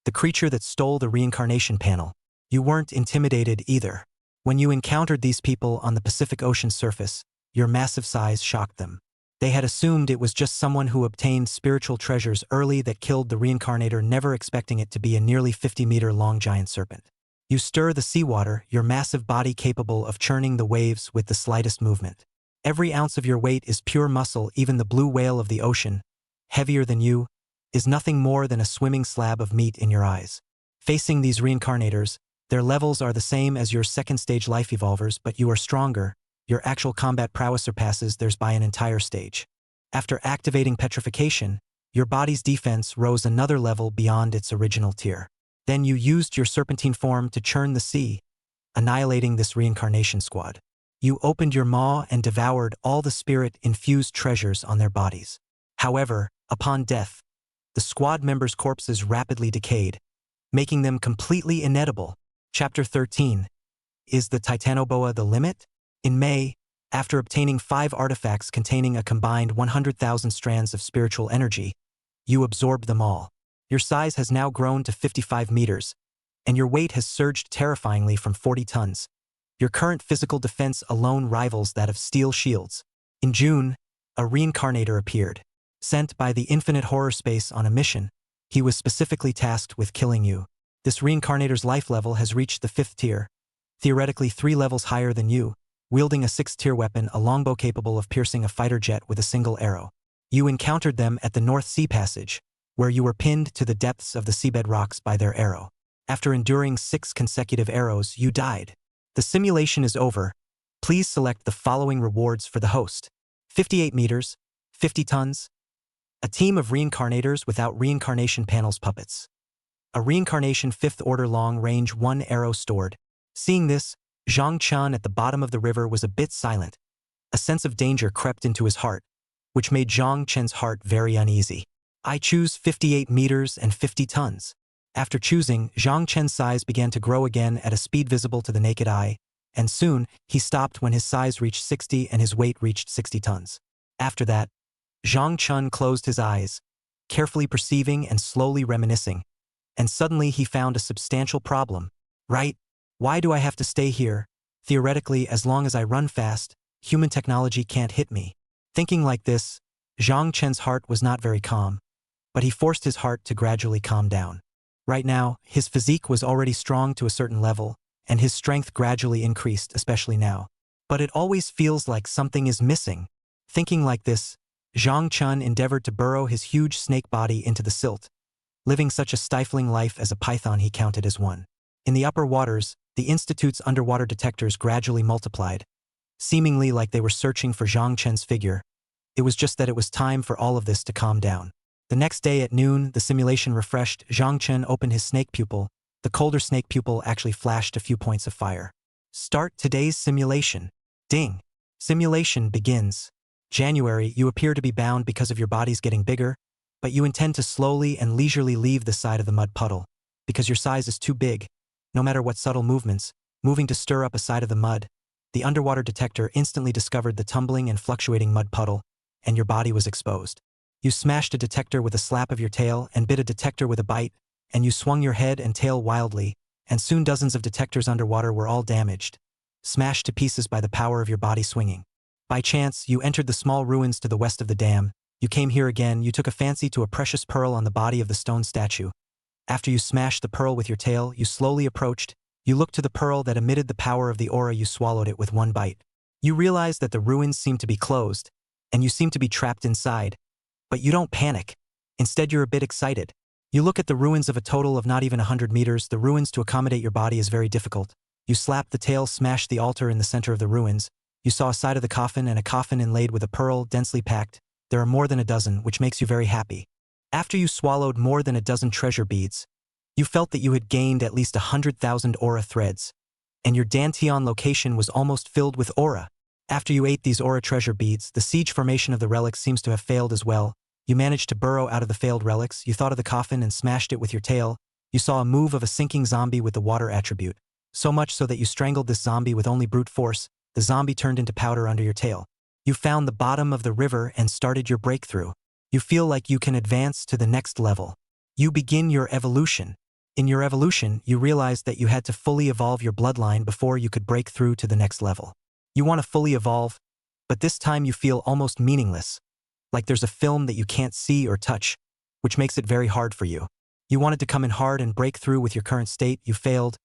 the creature that stole the reincarnation panel. You weren't intimidated either. When you encountered these people on the Pacific Ocean surface, your massive size shocked them. They had assumed it was just someone who obtained spiritual treasures early that killed the reincarnator, never expecting it to be a nearly 50-meter-long giant serpent. You stir the seawater, your massive body capable of churning the waves with the slightest movement. Every ounce of your weight is pure muscle. Even the blue whale of the ocean, heavier than you, is nothing more than a swimming slab of meat in your eyes. Facing these reincarnators, their levels are the same as your second-stage life evolvers, but you are stronger. Your actual combat prowess surpasses theirs by an entire stage. After activating petrification, your body's defense rose another level beyond its original tier. Then you used your serpentine form to churn the sea, annihilating this reincarnation squad. You opened your maw and devoured all the spirit-infused treasures on their bodies. However, upon death, the squad members' corpses rapidly decayed, making them completely inedible. Chapter 13. Is the Titanoboa the limit? In May, after obtaining 5 artifacts containing a combined 100,000 strands of spiritual energy, you absorbed them all. Your size has now grown to 55 meters, and your weight has surged terrifyingly from 40 tons. Your current physical defense alone rivals that of steel shields. In June, a reincarnator appeared. Sent by the Infinite Horror Space on a mission, he was specifically tasked with killing you. This reincarnator's life level has reached the 5th tier, theoretically 3 levels higher than you, wielding a 6th-tier weapon, a longbow capable of piercing a fighter jet with a single arrow. You encountered them at the North Sea Passage, where you were pinned to the depths of the seabed rocks by their arrow. After enduring 6 consecutive arrows, you died. The simulation is over. Please select the following rewards for the host. 58 meters, 50 tons. A team of reincarnators without reincarnation panels puppets. A reincarnation 5th order long-range 1 arrow stored. Seeing this, Zhang Chen at the bottom of the river was a bit silent. A sense of danger crept into his heart, which made Zhang Chen's heart very uneasy. I choose 58 meters and 50 tons. After choosing, Zhang Chen's size began to grow again at a speed visible to the naked eye, and soon he stopped when his size reached 60 and his weight reached 60 tons. After that, Zhang Chen closed his eyes, carefully perceiving and slowly reminiscing, and suddenly he found a substantial problem. Right? Why do I have to stay here? Theoretically, as long as I run fast, human technology can't hit me. Thinking like this, Zhang Chen's heart was not very calm, but he forced his heart to gradually calm down. Right now, his physique was already strong to a certain level, and his strength gradually increased, especially now. But it always feels like something is missing. Thinking like this, Zhang Chen endeavored to burrow his huge snake body into the silt. Living such a stifling life as a python he counted as one. In the upper waters, the Institute's underwater detectors gradually multiplied, seemingly like they were searching for Zhang Chen's figure. It was just that it was time for all of this to calm down. The next day at noon, the simulation refreshed. Zhang Chen opened his snake pupil. The colder snake pupil actually flashed a few points of fire. Start today's simulation. Ding. Simulation begins. January, you appear to be bound because of your body's getting bigger, but you intend to slowly and leisurely leave the side of the mud puddle, because your size is too big. No matter what subtle movements, moving to stir up a side of the mud, the underwater detector instantly discovered the tumbling and fluctuating mud puddle, and your body was exposed. You smashed a detector with a slap of your tail and bit a detector with a bite, and you swung your head and tail wildly, and soon dozens of detectors underwater were all damaged, smashed to pieces by the power of your body swinging. By chance, you entered the small ruins to the west of the dam. You came here again. You took a fancy to a precious pearl on the body of the stone statue. After you smashed the pearl with your tail, you slowly approached. You looked to the pearl that emitted the power of the aura. You swallowed it with one bite. You realized that the ruins seemed to be closed, and you seem to be trapped inside. But you don't panic. Instead, you're a bit excited. You look at the ruins of a total of not even 100 meters. The ruins to accommodate your body is very difficult. You slapped the tail, smashed the altar in the center of the ruins. You saw a side of the coffin and a coffin inlaid with a pearl, densely packed. There are more than a dozen, which makes you very happy. After you swallowed more than a dozen treasure beads, you felt that you had gained at least 100,000 aura threads, and your Dantian location was almost filled with aura. After you ate these aura treasure beads, the siege formation of the relics seems to have failed as well. You managed to burrow out of the failed relics, you thought of the coffin and smashed it with your tail. You saw a move of a sinking zombie with the water attribute, so much so that you strangled this zombie with only brute force. The zombie turned into powder under your tail. You found the bottom of the river and started your breakthrough. You feel like you can advance to the next level. You begin your evolution. In your evolution, you realize that you had to fully evolve your bloodline before you could break through to the next level. You want to fully evolve, but this time you feel almost meaningless, like there's a film that you can't see or touch, which makes it very hard for you. You wanted to come in hard and break through with your current state, you failed,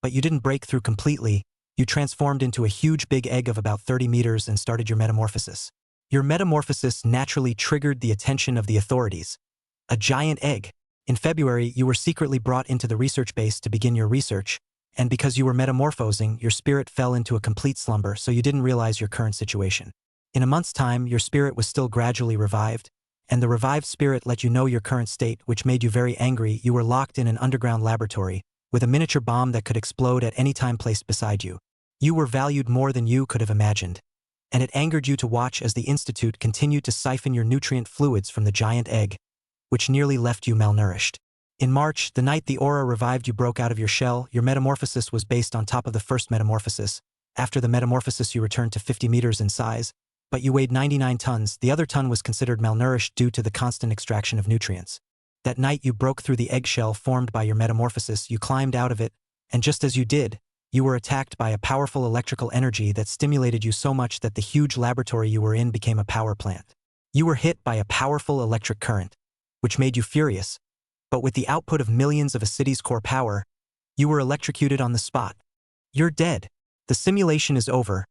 but you didn't break through completely. You transformed into a huge big egg of about 30 meters and started your metamorphosis. Your metamorphosis naturally triggered the attention of the authorities. A giant egg. In February, you were secretly brought into the research base to begin your research, and because you were metamorphosing, your spirit fell into a complete slumber, so you didn't realize your current situation. In a month's time, your spirit was still gradually revived, and the revived spirit let you know your current state, which made you very angry. You were locked in an underground laboratory, with a miniature bomb that could explode at any time placed beside you. You were valued more than you could have imagined, and it angered you to watch as the Institute continued to siphon your nutrient fluids from the giant egg, which nearly left you malnourished. In March, the night the aura revived you broke out of your shell. Your metamorphosis was based on top of the first metamorphosis. After the metamorphosis you returned to 50 meters in size, but you weighed 99 tons. The other ton was considered malnourished due to the constant extraction of nutrients. That night you broke through the eggshell formed by your metamorphosis, you climbed out of it, and just as you did, you were attacked by a powerful electrical energy that stimulated you so much that the huge laboratory you were in became a power plant. You were hit by a powerful electric current, which made you furious, but with the output of millions of a city's core power, you were electrocuted on the spot. You're dead. The simulation is over.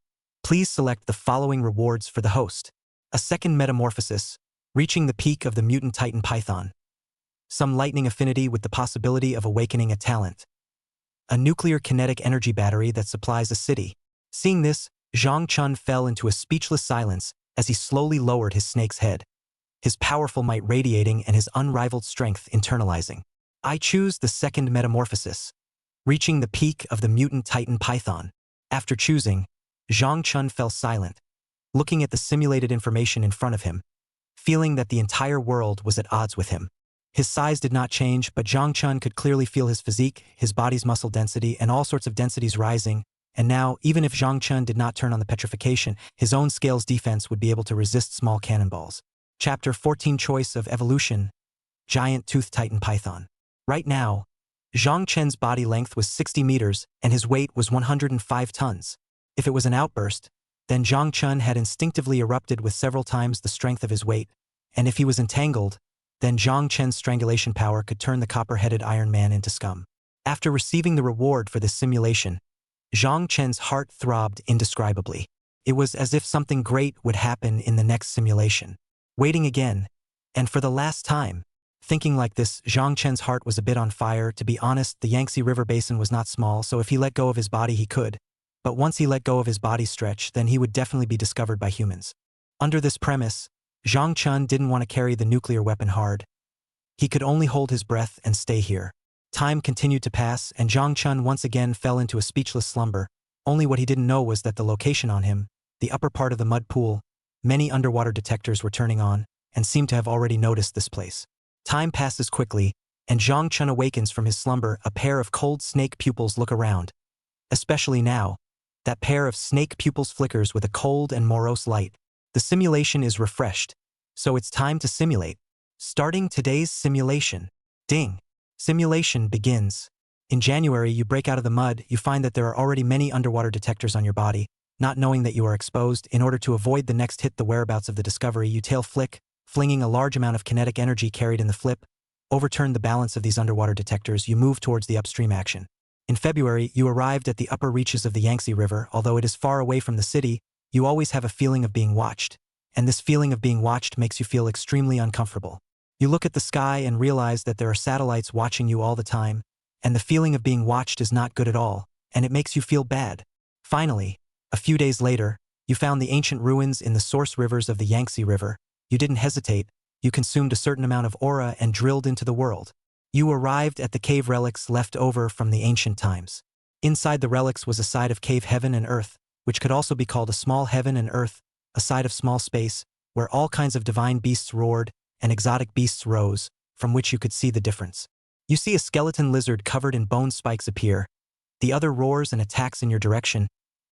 Please select the following rewards for the host. A second metamorphosis, reaching the peak of the mutant titan python. Some lightning affinity with the possibility of awakening a talent. A nuclear kinetic energy battery that supplies a city. Seeing this, Zhang Chun fell into a speechless silence as he slowly lowered his snake's head, his powerful might radiating and his unrivaled strength internalizing. I choose the second metamorphosis, reaching the peak of the mutant titan python. After choosing, Zhang Chun fell silent, looking at the simulated information in front of him, feeling that the entire world was at odds with him. His size did not change, but Zhang Chun could clearly feel his physique, his body's muscle density, and all sorts of densities rising, and now, even if Zhang Chun did not turn on the petrification, his own scale's defense would be able to resist small cannonballs. Chapter 14 Choice of Evolution, Giant Tooth Titan Python. Right now, Zhang Chen's body length was 60 meters and his weight was 105 tons. If it was an outburst, then Zhang Chun had instinctively erupted with several times the strength of his weight, and if he was entangled, then Zhang Chen's strangulation power could turn the copper-headed Iron Man into scum. After receiving the reward for this simulation, Zhang Chen's heart throbbed indescribably. It was as if something great would happen in the next simulation. Waiting again, and for the last time. Thinking like this, Zhang Chen's heart was a bit on fire. To be honest, the Yangtze River basin was not small, so if he let go of his body he could. But once he let go of his body stretch, then he would definitely be discovered by humans. Under this premise, Zhang Chun didn't want to carry the nuclear weapon hard. He could only hold his breath and stay here. Time continued to pass, and Zhang Chun once again fell into a speechless slumber. Only what he didn't know was that the location on him, the upper part of the mud pool, many underwater detectors were turning on, and seemed to have already noticed this place. Time passes quickly, and Zhang Chun awakens from his slumber. A pair of cold snake pupils look around. Especially now, that pair of snake pupils flickers with a cold and morose light. The simulation is refreshed, so it's time to simulate. Starting today's simulation. Ding. Simulation begins. In January, you break out of the mud. You find that there are already many underwater detectors on your body. Not knowing that you are exposed, in order to avoid the next hit, the whereabouts of the discovery, you tail flick, flinging a large amount of kinetic energy carried in the flip. Overturn the balance of these underwater detectors. You move towards the upstream action. In February, you arrived at the upper reaches of the Yangtze River. Although it is far away from the city, you always have a feeling of being watched, and this feeling of being watched makes you feel extremely uncomfortable. You look at the sky and realize that there are satellites watching you all the time, and the feeling of being watched is not good at all, and it makes you feel bad. Finally, a few days later, you found the ancient ruins in the source rivers of the Yangtze River. You didn't hesitate, You consumed a certain amount of aura and drilled into the world. You arrived at the cave relics left over from the ancient times. Inside the relics was a side of cave heaven and earth, which could also be called a small heaven and earth, a side of small space, where all kinds of divine beasts roared and exotic beasts rose, from which you could see the difference. You see a skeleton lizard covered in bone spikes appear. The other roars and attacks in your direction.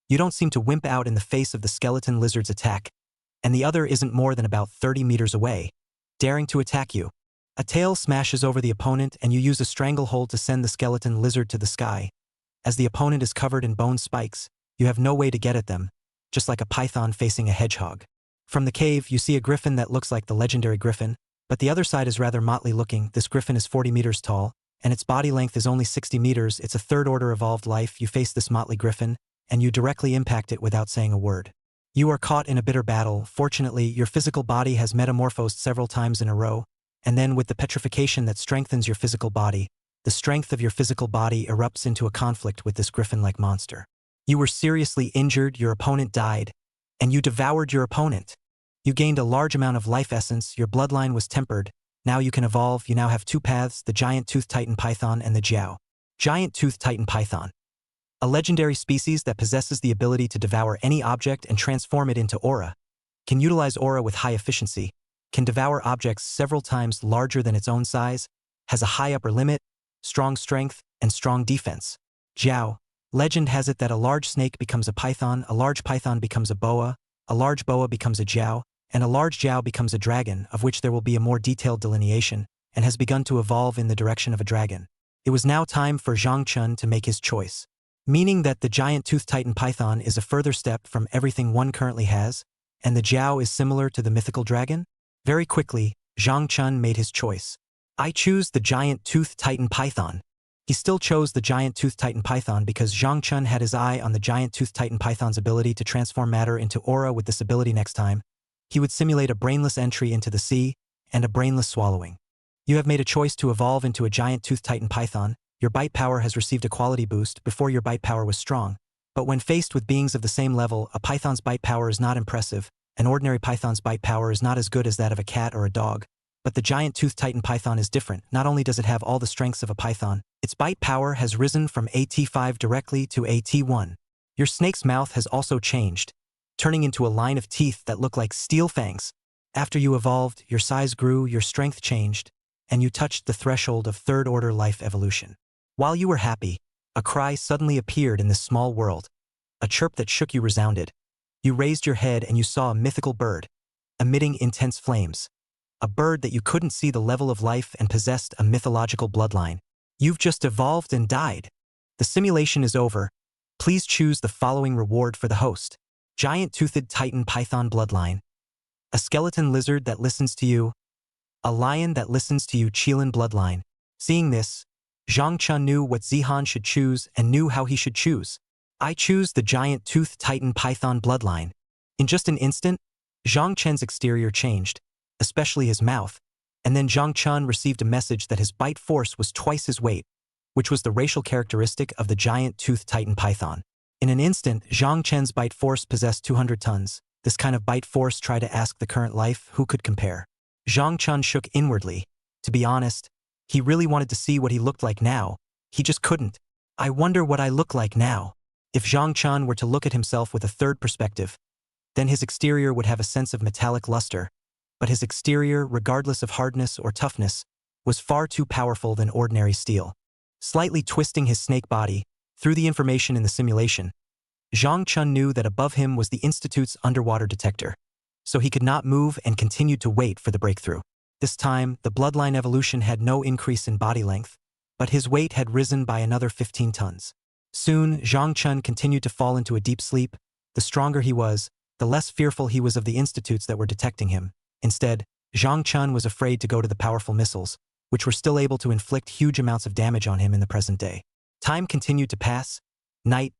You don't seem to wimp out in the face of the skeleton lizard's attack, and the other isn't more than about 30 meters away, daring to attack you. A tail smashes over the opponent and you use a stranglehold to send the skeleton lizard to the sky. As the opponent is covered in bone spikes, you have no way to get at them, just like a python facing a hedgehog. From the cave, you see a griffin that looks like the legendary griffin, but the other side is rather motley looking. This griffin is 40 meters tall, and its body length is only 60 meters. It's a third-order evolved life. You face this motley griffin, and you directly impact it without saying a word. You are caught in a bitter battle. Fortunately, your physical body has metamorphosed several times in a row, and then with the petrification that strengthens your physical body, the strength of your physical body erupts into a conflict with this griffin-like monster. You were seriously injured, your opponent died, and you devoured your opponent. You gained a large amount of life essence, your bloodline was tempered. Now you can evolve. You now have two paths, the giant tooth titan python and the jiao. Giant tooth titan python. A legendary species that possesses the ability to devour any object and transform it into aura. Can utilize aura with high efficiency. Can devour objects several times larger than its own size. Has a high upper limit, strong strength, and strong defense. Jiao. Legend has it that a large snake becomes a python, a large python becomes a boa large boa becomes a jiao, and a large jiao becomes a dragon, of which there will be a more detailed delineation, and has begun to evolve in the direction of a dragon. It was now time for Zhang Chun to make his choice, meaning that the giant tooth titan python is a further step from everything one currently has, and the jiao is similar to the mythical dragon? Very quickly, Zhang Chun made his choice. I choose the giant tooth titan python. He still chose the giant tooth titan python because Zhang Chun had his eye on the giant tooth titan python's ability to transform matter into aura. With this ability next time, he would simulate a brainless entry into the sea and a brainless swallowing. You have made a choice to evolve into a giant tooth titan python. Your bite power has received a quality boost. Before, your bite power was strong, but when faced with beings of the same level, a python's bite power is not impressive. An ordinary python's bite power is not as good as that of a cat or a dog. But the giant tooth titan python is different. Not only does it have all the strengths of a python, its bite power has risen from AT5 directly to AT1. Your snake's mouth has also changed, turning into a line of teeth that look like steel fangs. After you evolved, your size grew, your strength changed, and you touched the threshold of third-order life evolution. While you were happy, a cry suddenly appeared in this small world. A chirp that shook you resounded. You raised your head and you saw a mythical bird, emitting intense flames. A bird that you couldn't see the level of life and possessed a mythological bloodline. You've just evolved and died. The simulation is over. Please choose the following reward for the host. Giant toothed titan python bloodline. A skeleton lizard that listens to you. A lion that listens to you Qilin bloodline. Seeing this, Zhang Chun knew what Zihan should choose and knew how he should choose. I choose the giant tooth titan python bloodline. In just an instant, Zhang Chen's exterior changed, especially his mouth, and then Zhang Chun received a message that his bite force was twice his weight, which was the racial characteristic of the giant tooth titan python. In an instant, Zhang Chen's bite force possessed 200 tons. This kind of bite force, try to ask the current life, who could compare? Zhang Chun shook inwardly. To be honest, he really wanted to see what he looked like now. He just couldn't. I wonder what I look like now. If Zhang Chun were to look at himself with a third perspective, then his exterior would have a sense of metallic luster. But his exterior, regardless of hardness or toughness, was far too powerful than ordinary steel. Slightly twisting his snake body, through the information in the simulation, Zhang Chun knew that above him was the Institute's underwater detector, so he could not move and continued to wait for the breakthrough. This time, the bloodline evolution had no increase in body length, but his weight had risen by another 15 tons. Soon, Zhang Chun continued to fall into a deep sleep. The stronger he was, the less fearful he was of the institutes that were detecting him. Instead, Zhang Chun was afraid to go to the powerful missiles, which were still able to inflict huge amounts of damage on him in the present day. Time continued to pass. Night,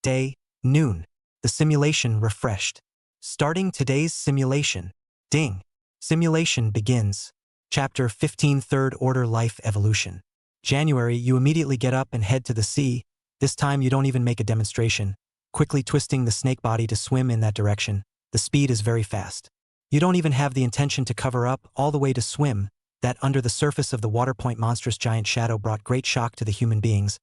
day, noon. The simulation refreshed. Starting today's simulation. Ding. Simulation begins. Chapter 15 Third Order Life Evolution. January, you immediately get up and head to the sea. This time you don't even make a demonstration, quickly twisting the snake body to swim in that direction. The speed is very fast. You don't even have the intention to cover up all the way to swim. That under the surface of the water point monstrous giant shadow brought great shock to the human beings.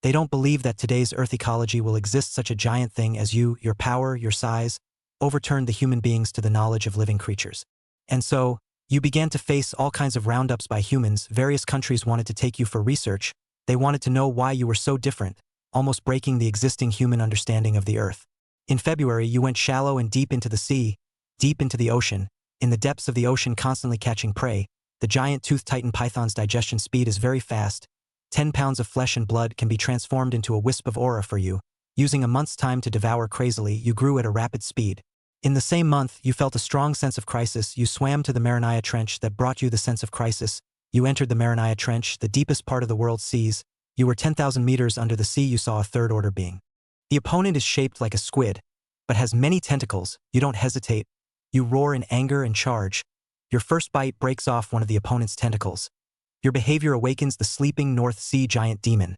They don't believe that today's Earth ecology will exist such a giant thing as you, your power, your size, overturned the human beings to the knowledge of living creatures. And so, you began to face all kinds of roundups by humans. Various countries wanted to take you for research. They wanted to know why you were so different, almost breaking the existing human understanding of the Earth. In February, you went shallow and deep into the sea, deep into the ocean, in the depths of the ocean constantly catching prey. The giant toothed titan python's digestion speed is very fast. 10 pounds of flesh and blood can be transformed into a wisp of aura for you. Using a month's time to devour crazily, you grew at a rapid speed. In the same month, you felt a strong sense of crisis. You swam to the Marinaya Trench that brought you the sense of crisis. You entered the Marinaya Trench, the deepest part of the world's seas. You were 10,000 meters under the sea. You saw a third-order being. The opponent is shaped like a squid, but has many tentacles. You don't hesitate. You roar in anger and charge. Your first bite breaks off one of the opponent's tentacles. Your behavior awakens the sleeping North Sea giant demon.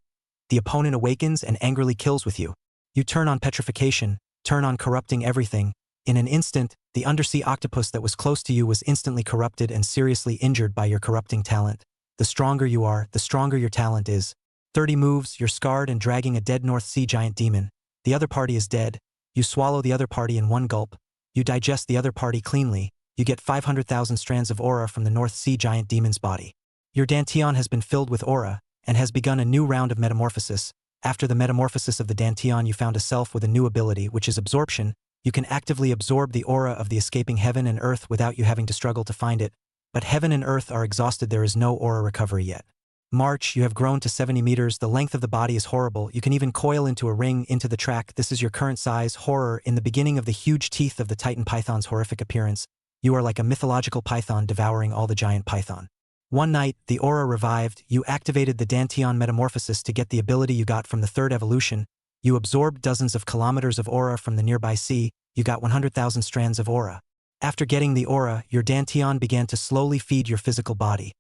The opponent awakens and angrily kills with you. You turn on petrification, turn on corrupting everything. In an instant, the undersea octopus that was close to you was instantly corrupted and seriously injured by your corrupting talent. The stronger you are, the stronger your talent is. 30 moves, you're scarred and dragging a dead North Sea giant demon. The other party is dead. You swallow the other party in one gulp. You digest the other party cleanly. You get 500,000 strands of aura from the North Sea giant demon's body. Your dantian has been filled with aura, and has begun a new round of metamorphosis. After the metamorphosis of the dantian, you found a self with a new ability, which is absorption. You can actively absorb the aura of the escaping heaven and earth without you having to struggle to find it. But heaven and earth are exhausted. There is no aura recovery yet. March, you have grown to 70 meters. The length of the body is horrible. You can even coil into a ring into the track. This is your current size. Horror. In the beginning of the huge teeth of the Titan python's horrific appearance, you are like a mythological python devouring all the giant python. One night, the aura revived. You activated the dantian metamorphosis to get the ability you got from the third evolution. You absorbed dozens of kilometers of aura from the nearby sea. You got 100,000 strands of aura. After getting the aura, your dantian began to slowly feed your physical body.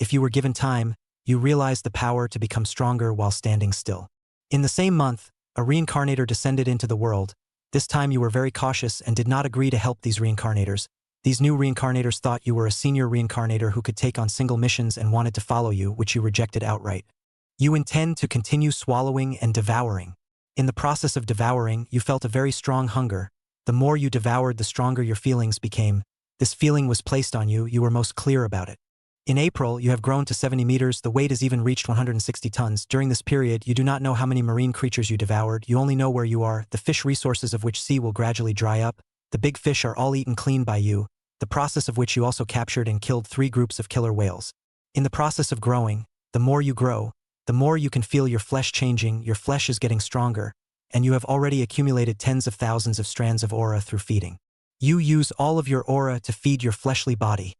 If you were given time, you realized the power to become stronger while standing still. In the same month, a reincarnator descended into the world. This time you were very cautious and did not agree to help these reincarnators. These new reincarnators thought you were a senior reincarnator who could take on single missions and wanted to follow you, which you rejected outright. You intend to continue swallowing and devouring. In the process of devouring, you felt a very strong hunger. The more you devoured, the stronger your feelings became. This feeling was placed on you. You were most clear about it. In April, you have grown to 70 meters. The weight has even reached 160 tons. During this period, you do not know how many marine creatures you devoured. You only know where you are. The fish resources of which sea will gradually dry up. The big fish are all eaten clean by you, the process of which you also captured and killed 3 groups of killer whales. In the process of growing, the more you grow, the more you can feel your flesh changing. Your flesh is getting stronger, and you have already accumulated tens of thousands of strands of aura through feeding. You use all of your aura to feed your fleshly body,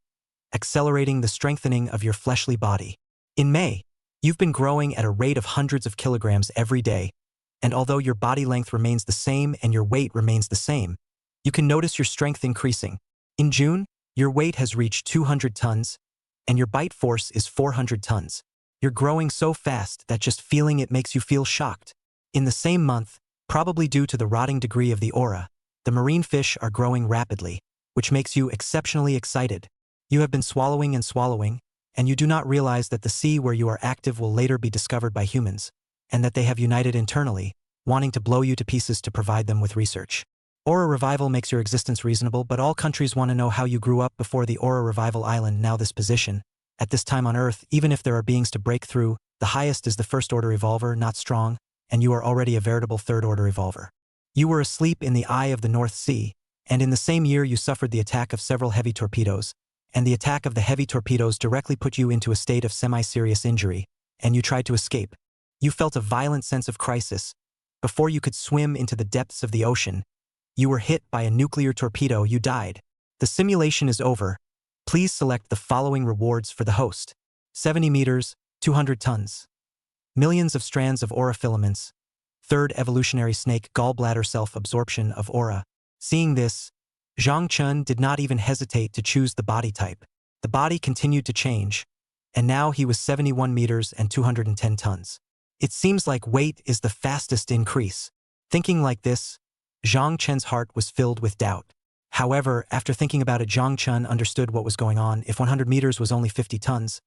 accelerating the strengthening of your fleshly body. In May, you've been growing at a rate of hundreds of kilograms every day, and although your body length remains the same and your weight remains the same, you can notice your strength increasing. In June, your weight has reached 200 tons, and your bite force is 400 tons. You're growing so fast that just feeling it makes you feel shocked. In the same month, probably due to the rotting degree of the aura, the marine fish are growing rapidly, which makes you exceptionally excited. You have been swallowing and swallowing, and you do not realize that the sea where you are active will later be discovered by humans, and that they have united internally, wanting to blow you to pieces to provide them with research. Aura revival makes your existence reasonable, but all countries want to know how you grew up before the Aura Revival Island. Now this position, at this time on Earth, even if there are beings to break through, the highest is the first order evolver, not strong, and you are already a veritable third order evolver. You were asleep in the eye of the North Sea, and in the same year you suffered the attack of several heavy torpedoes, and the attack of the heavy torpedoes directly put you into a state of semi-serious injury, and you tried to escape. You felt a violent sense of crisis. Before you could swim into the depths of the ocean, you were hit by a nuclear torpedo. You died. The simulation is over. Please select the following rewards for the host. 70 meters, 200 tons. Millions of strands of aura filaments. Third evolutionary snake gallbladder self-absorption of aura. Seeing this, Zhang Chun did not even hesitate to choose the body type. The body continued to change, and now he was 71 meters and 210 tons. It seems like weight is the fastest increase. Thinking like this, Zhang Chen's heart was filled with doubt. However, after thinking about it, Zhang Chun understood what was going on. If 100 meters was only 50 tons,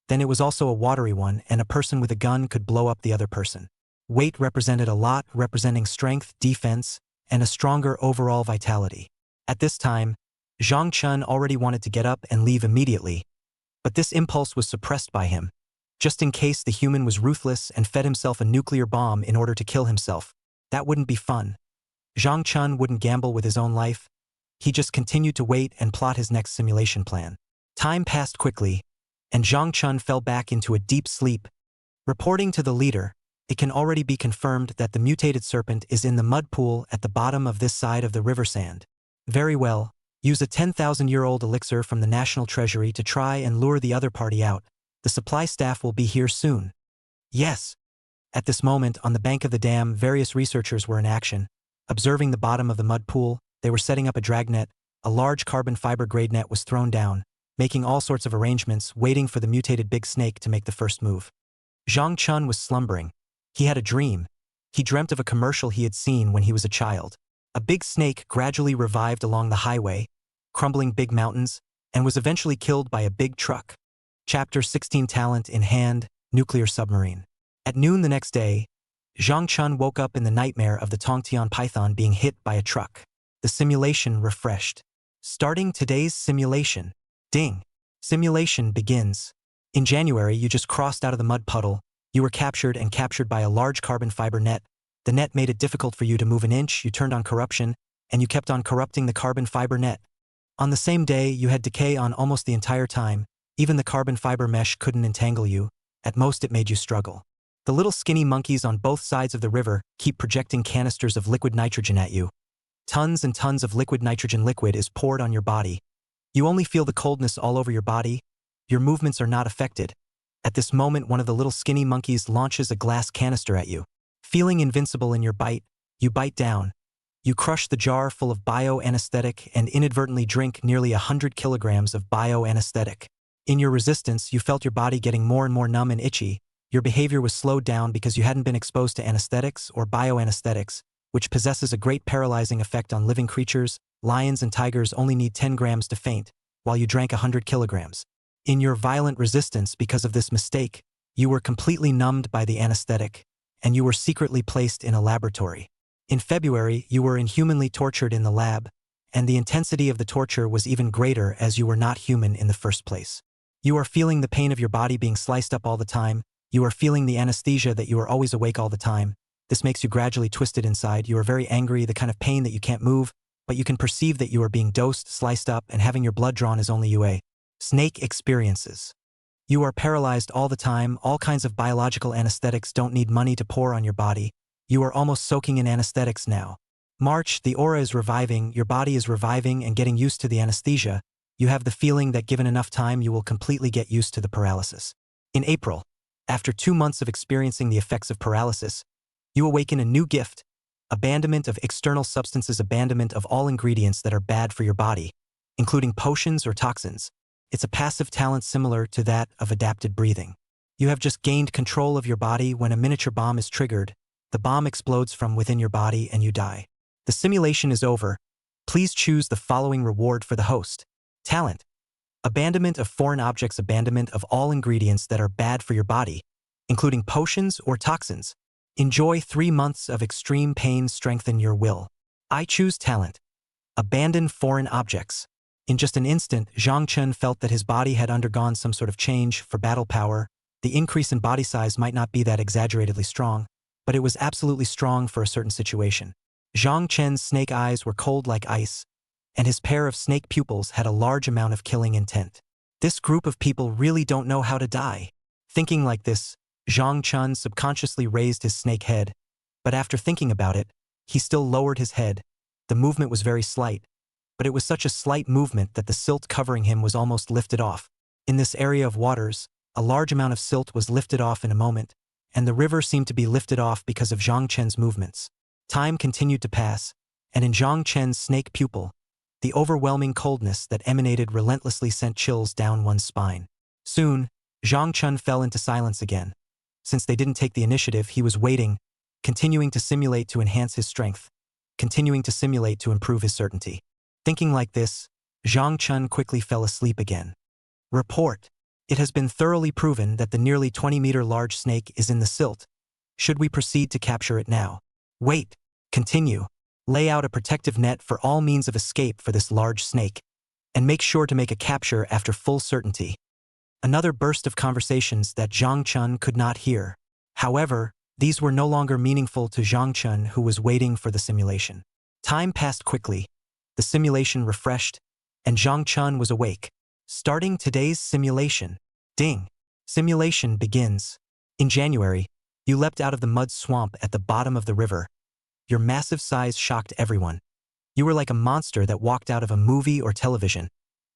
then it was also a watery one, and a person with a gun could blow up the other person. Weight represented a lot, representing strength, defense, and a stronger overall vitality. At this time, Zhang Chun already wanted to get up and leave immediately, but this impulse was suppressed by him, just in case the human was ruthless and fed himself a nuclear bomb in order to kill himself. That wouldn't be fun. Zhang Chun wouldn't gamble with his own life. He just continued to wait and plot his next simulation plan. Time passed quickly, and Zhang Chun fell back into a deep sleep. Reporting to the leader, it can already be confirmed that the mutated serpent is in the mud pool at the bottom of this side of the river sand. Very well, use a 10,000-year-old elixir from the National Treasury to try and lure the other party out. The supply staff will be here soon. Yes. At this moment, on the bank of the dam, various researchers were in action. Observing the bottom of the mud pool, they were setting up a dragnet. A large carbon fiber grade net was thrown down, making all sorts of arrangements, waiting for the mutated big snake to make the first move. Zhang Chun was slumbering. He had a dream. He dreamt of a commercial he had seen when he was a child. A big snake gradually revived along the highway, crumbling big mountains, and was eventually killed by a big truck. Chapter 16 Talent in Hand, Nuclear Submarine. At noon the next day, Zhang Chun woke up in the nightmare of the Tongtian python being hit by a truck. The simulation refreshed. Starting today's simulation. Ding. Simulation begins. In January, you just crossed out of the mud puddle. You were captured by a large carbon fiber net. The net made it difficult for you to move an inch. You turned on corruption, and you kept on corrupting the carbon fiber net. On the same day, you had decay on almost the entire time. Even the carbon fiber mesh couldn't entangle you. At most, it made you struggle. The little skinny monkeys on both sides of the river keep projecting canisters of liquid nitrogen at you. Tons and tons of liquid nitrogen liquid is poured on your body. You only feel the coldness all over your body. Your movements are not affected. At this moment, one of the little skinny monkeys launches a glass canister at you. Feeling invincible in your bite, you bite down. You crush the jar full of bioanesthetic and inadvertently drink nearly 100 kilograms of bioanesthetic. In your resistance, you felt your body getting more and more numb and itchy. Your behavior was slowed down because you hadn't been exposed to anesthetics or bioanesthetics, which possesses a great paralyzing effect on living creatures. Lions and tigers only need 10 grams to faint, while you drank 100 kilograms. In your violent resistance because of this mistake, you were completely numbed by the anesthetic, and you were secretly placed in a laboratory. In February, you were inhumanly tortured in the lab, and the intensity of the torture was even greater as you were not human in the first place. You are feeling the pain of your body being sliced up all the time. You are feeling the anesthesia that you are always awake all the time. This makes you gradually twisted inside. You are very angry, the kind of pain that you can't move, but you can perceive that you are being dosed, sliced up, and having your blood drawn is only you. Snake experiences. You are paralyzed all the time. All kinds of biological anesthetics don't need money to pour on your body. You are almost soaking in anesthetics now. March, the aura is reviving, your body is reviving and getting used to the anesthesia. You have the feeling that given enough time you will completely get used to the paralysis. In April, after 2 months of experiencing the effects of paralysis, you awaken a new gift. Abandonment of external substances, abandonment of all ingredients that are bad for your body, including potions or toxins. It's a passive talent similar to that of adapted breathing. You have just gained control of your body. When a miniature bomb is triggered, the bomb explodes from within your body and you die. The simulation is over. Please choose the following reward for the host. Talent. Abandonment of foreign objects, abandonment of all ingredients that are bad for your body, including potions or toxins. Enjoy 3 months of extreme pain, strengthen your will. I choose talent. Abandon foreign objects. In just an instant, Zhang Chun felt that his body had undergone some sort of change. For battle power, the increase in body size might not be that exaggeratedly strong, but it was absolutely strong for a certain situation. Zhang Chen's snake eyes were cold like ice, and his pair of snake pupils had a large amount of killing intent. This group of people really don't know how to die. Thinking like this, Zhang Chun subconsciously raised his snake head, but after thinking about it, he still lowered his head. The movement was very slight, but it was such a slight movement that the silt covering him was almost lifted off. In this area of waters, a large amount of silt was lifted off in a moment, and the river seemed to be lifted off because of Zhang Chen's movements. Time continued to pass, and in Zhang Chen's snake pupil, the overwhelming coldness that emanated relentlessly sent chills down one's spine. Soon, Zhang Chun fell into silence again. Since they didn't take the initiative, he was waiting, continuing to simulate to enhance his strength, continuing to simulate to improve his certainty. Thinking like this, Zhang Chun quickly fell asleep again. Report. It has been thoroughly proven that the nearly 20-meter large snake is in the silt. Should we proceed to capture it now? Wait. Continue. Lay out a protective net for all means of escape for this large snake, and make sure to make a capture after full certainty. Another burst of conversations that Zhang Chun could not hear. However, these were no longer meaningful to Zhang Chun, who was waiting for the simulation. Time passed quickly. The simulation refreshed, and Zhang Chun was awake. Starting today's simulation. Ding. Simulation begins. In January, you leapt out of the mud swamp at the bottom of the river. Your massive size shocked everyone. You were like a monster that walked out of a movie or television.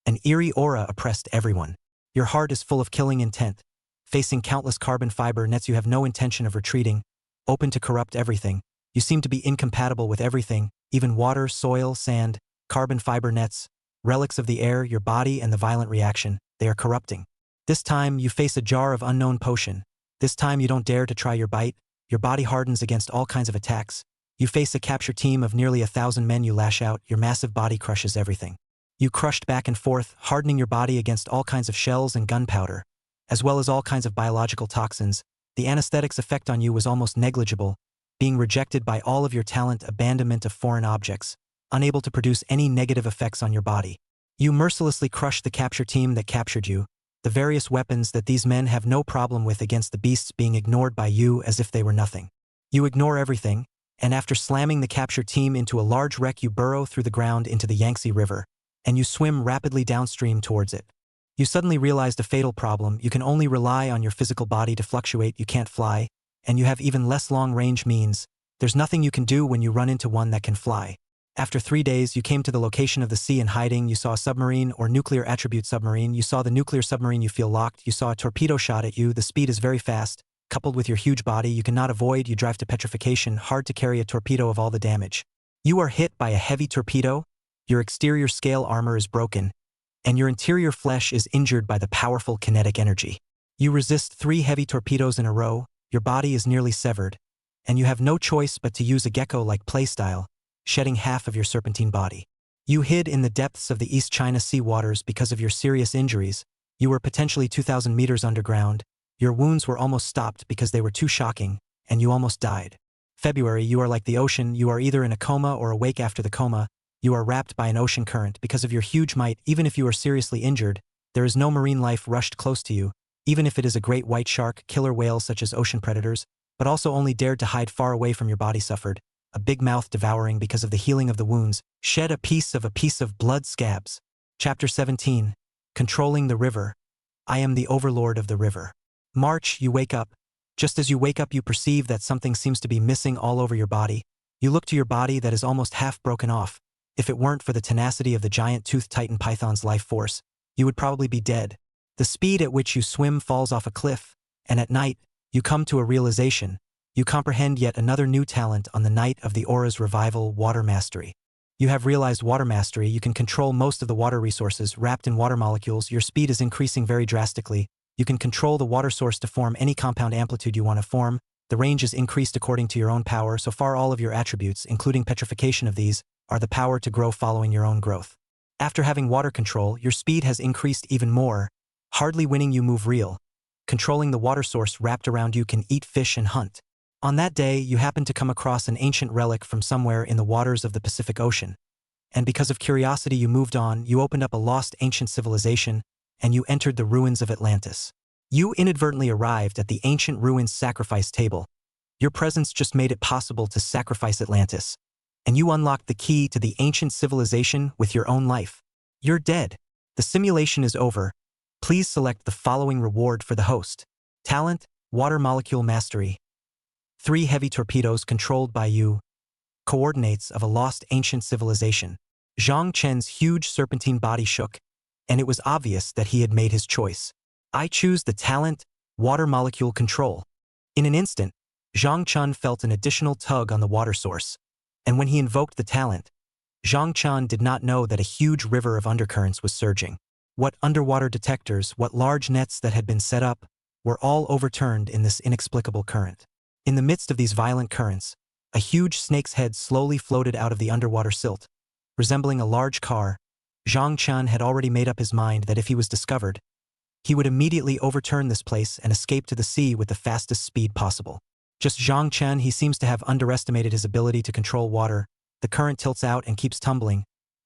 An eerie aura oppressed everyone. Your heart is full of killing intent. Facing countless carbon fiber nets, you have no intention of retreating, open to corrupt everything. You seem to be incompatible with everything, even water, soil, sand, carbon fiber nets, relics of the air, your body, and the violent reaction. They are corrupting. This time, you face a jar of unknown potion. This time, you don't dare to try your bite. Your body hardens against all kinds of attacks. You face a capture team of nearly 1,000 men. You lash out. Your massive body crushes everything. You crushed back and forth, hardening your body against all kinds of shells and gunpowder, as well as all kinds of biological toxins. The anesthetic's effect on you was almost negligible, being rejected by all of your talent, abandonment of foreign objects, unable to produce any negative effects on your body. You mercilessly crushed the capture team that captured you, the various weapons that these men have no problem with against the beasts being ignored by you as if they were nothing. You ignore everything, and after slamming the capture team into a large wreck, you burrow through the ground into the Yangtze River, and you swim rapidly downstream towards it. You suddenly realized a fatal problem. You can only rely on your physical body to fluctuate. You can't fly, and you have even less long-range means. There's nothing you can do when you run into one that can fly. After 3 days, you came to the location of the sea in hiding. You saw a submarine or nuclear attribute submarine. You saw the nuclear submarine. You feel locked. You saw a torpedo shot at you. The speed is very fast. Coupled with your huge body, you cannot avoid. You drive to petrification. Hard to carry a torpedo of all the damage. You are hit by a heavy torpedo. Your exterior scale armor is broken, and your interior flesh is injured by the powerful kinetic energy. You resist 3 heavy torpedoes in a row. Your body is nearly severed, and you have no choice but to use a gecko-like playstyle, shedding half of your serpentine body. You hid in the depths of the East China Sea waters because of your serious injuries. You were potentially 2,000 meters underground. Your wounds were almost stopped because they were too shocking, and you almost died. February, you are like the ocean. You are either in a coma or awake after the coma. You are wrapped by an ocean current because of your huge might. Even if you are seriously injured, there is no marine life rushed close to you, even if it is a great white shark, killer whales such as ocean predators, but also only dared to hide far away from your body suffered, a big mouth devouring because of the healing of the wounds, shed a piece of blood scabs. Chapter 17. Controlling the River. I am the overlord of the river. March, you wake up. Just as you wake up, you perceive that something seems to be missing all over your body. You look to your body that is almost half broken off. If it weren't for the tenacity of the giant toothed titan python's life force, you would probably be dead. The speed at which you swim falls off a cliff, and at night, you come to a realization. You comprehend yet another new talent on the night of the aura's revival, water mastery. You have realized water mastery. You can control most of the water resources wrapped in water molecules. Your speed is increasing very drastically. You can control the water source to form any compound amplitude you want to form. The range is increased according to your own power. So far, all of your attributes, including petrification of these, are the power to grow following your own growth. After having water control, your speed has increased even more. Hardly winning, you move real. Controlling the water source wrapped around you can eat fish and hunt. On that day, you happen to come across an ancient relic from somewhere in the waters of the Pacific Ocean. And because of curiosity, you moved on. You opened up a lost ancient civilization, and you entered the ruins of Atlantis. You inadvertently arrived at the ancient ruins sacrifice table. Your presence just made it possible to sacrifice Atlantis, and you unlocked the key to the ancient civilization with your own life. You're dead. The simulation is over. Please select the following reward for the host. Talent, Water Molecule Mastery. 3 heavy torpedoes controlled by you. Coordinates of a lost ancient civilization. Zhang Chen's huge serpentine body shook, and it was obvious that he had made his choice. I choose the talent, Water Molecule Control. In an instant, Zhang Chun felt an additional tug on the water source, and when he invoked the talent, Zhang Chun did not know that a huge river of undercurrents was surging. What underwater detectors, what large nets that had been set up, were all overturned in this inexplicable current. In the midst of these violent currents, a huge snake's head slowly floated out of the underwater silt. resembling a large car, Zhang Chun had already made up his mind that if he was discovered, he would immediately overturn this place and escape to the sea with the fastest speed possible. Just Zhang Chun, he seems to have underestimated his ability to control water. The current tilts out and keeps tumbling.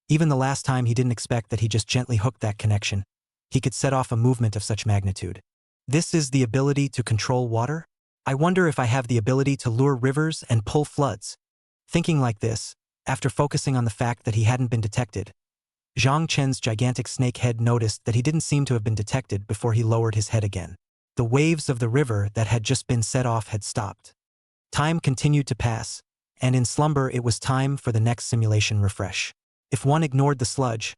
Even the last time he didn't expect that he just gently hooked that connection. He could set off a movement of such magnitude. This is the ability to control water? I wonder if I have the ability to lure rivers and pull floods. Thinking like this, after focusing on the fact that he hadn't been detected, Zhang Chen's gigantic snake head noticed that he didn't seem to have been detected before he lowered his head again. The waves of the river that had just been set off had stopped. Time continued to pass, and in slumber it was time for the next simulation refresh. If one ignored the sludge,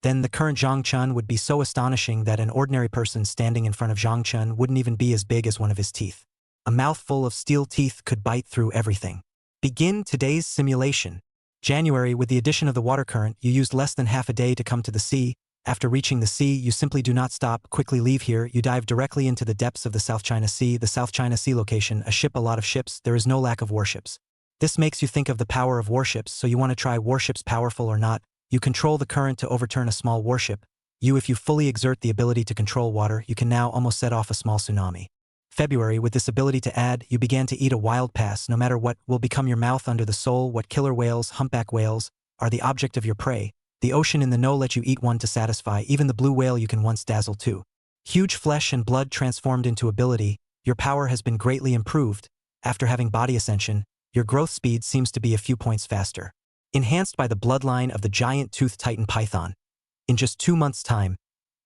then the current Zhang Chun would be so astonishing that an ordinary person standing in front of Zhang Chun wouldn't even be as big as one of his teeth. A mouthful of steel teeth could bite through everything. Begin today's simulation. January, with the addition of the water current, you used less than half a day to come to the sea. After reaching the sea, you simply do not stop, quickly leave here, you dive directly into the depths of the South China Sea. The South China Sea location, a ship, a lot of ships, there is no lack of warships. This makes you think of the power of warships, so you want to try warships powerful or not. You control the current to overturn a small warship. If you fully exert the ability to control water, you can now almost set off a small tsunami. February, with this ability to add, you began to eat a wild pass. No matter what will become your mouth under the soul, what killer whales, humpback whales, are the object of your prey. The ocean in the know let you eat one to satisfy, even the blue whale you can once dazzle too. Huge flesh and blood transformed into ability, your power has been greatly improved. After having body ascension, your growth speed seems to be a few points faster. Enhanced by the bloodline of the giant toothed titan python. In just 2 months' time,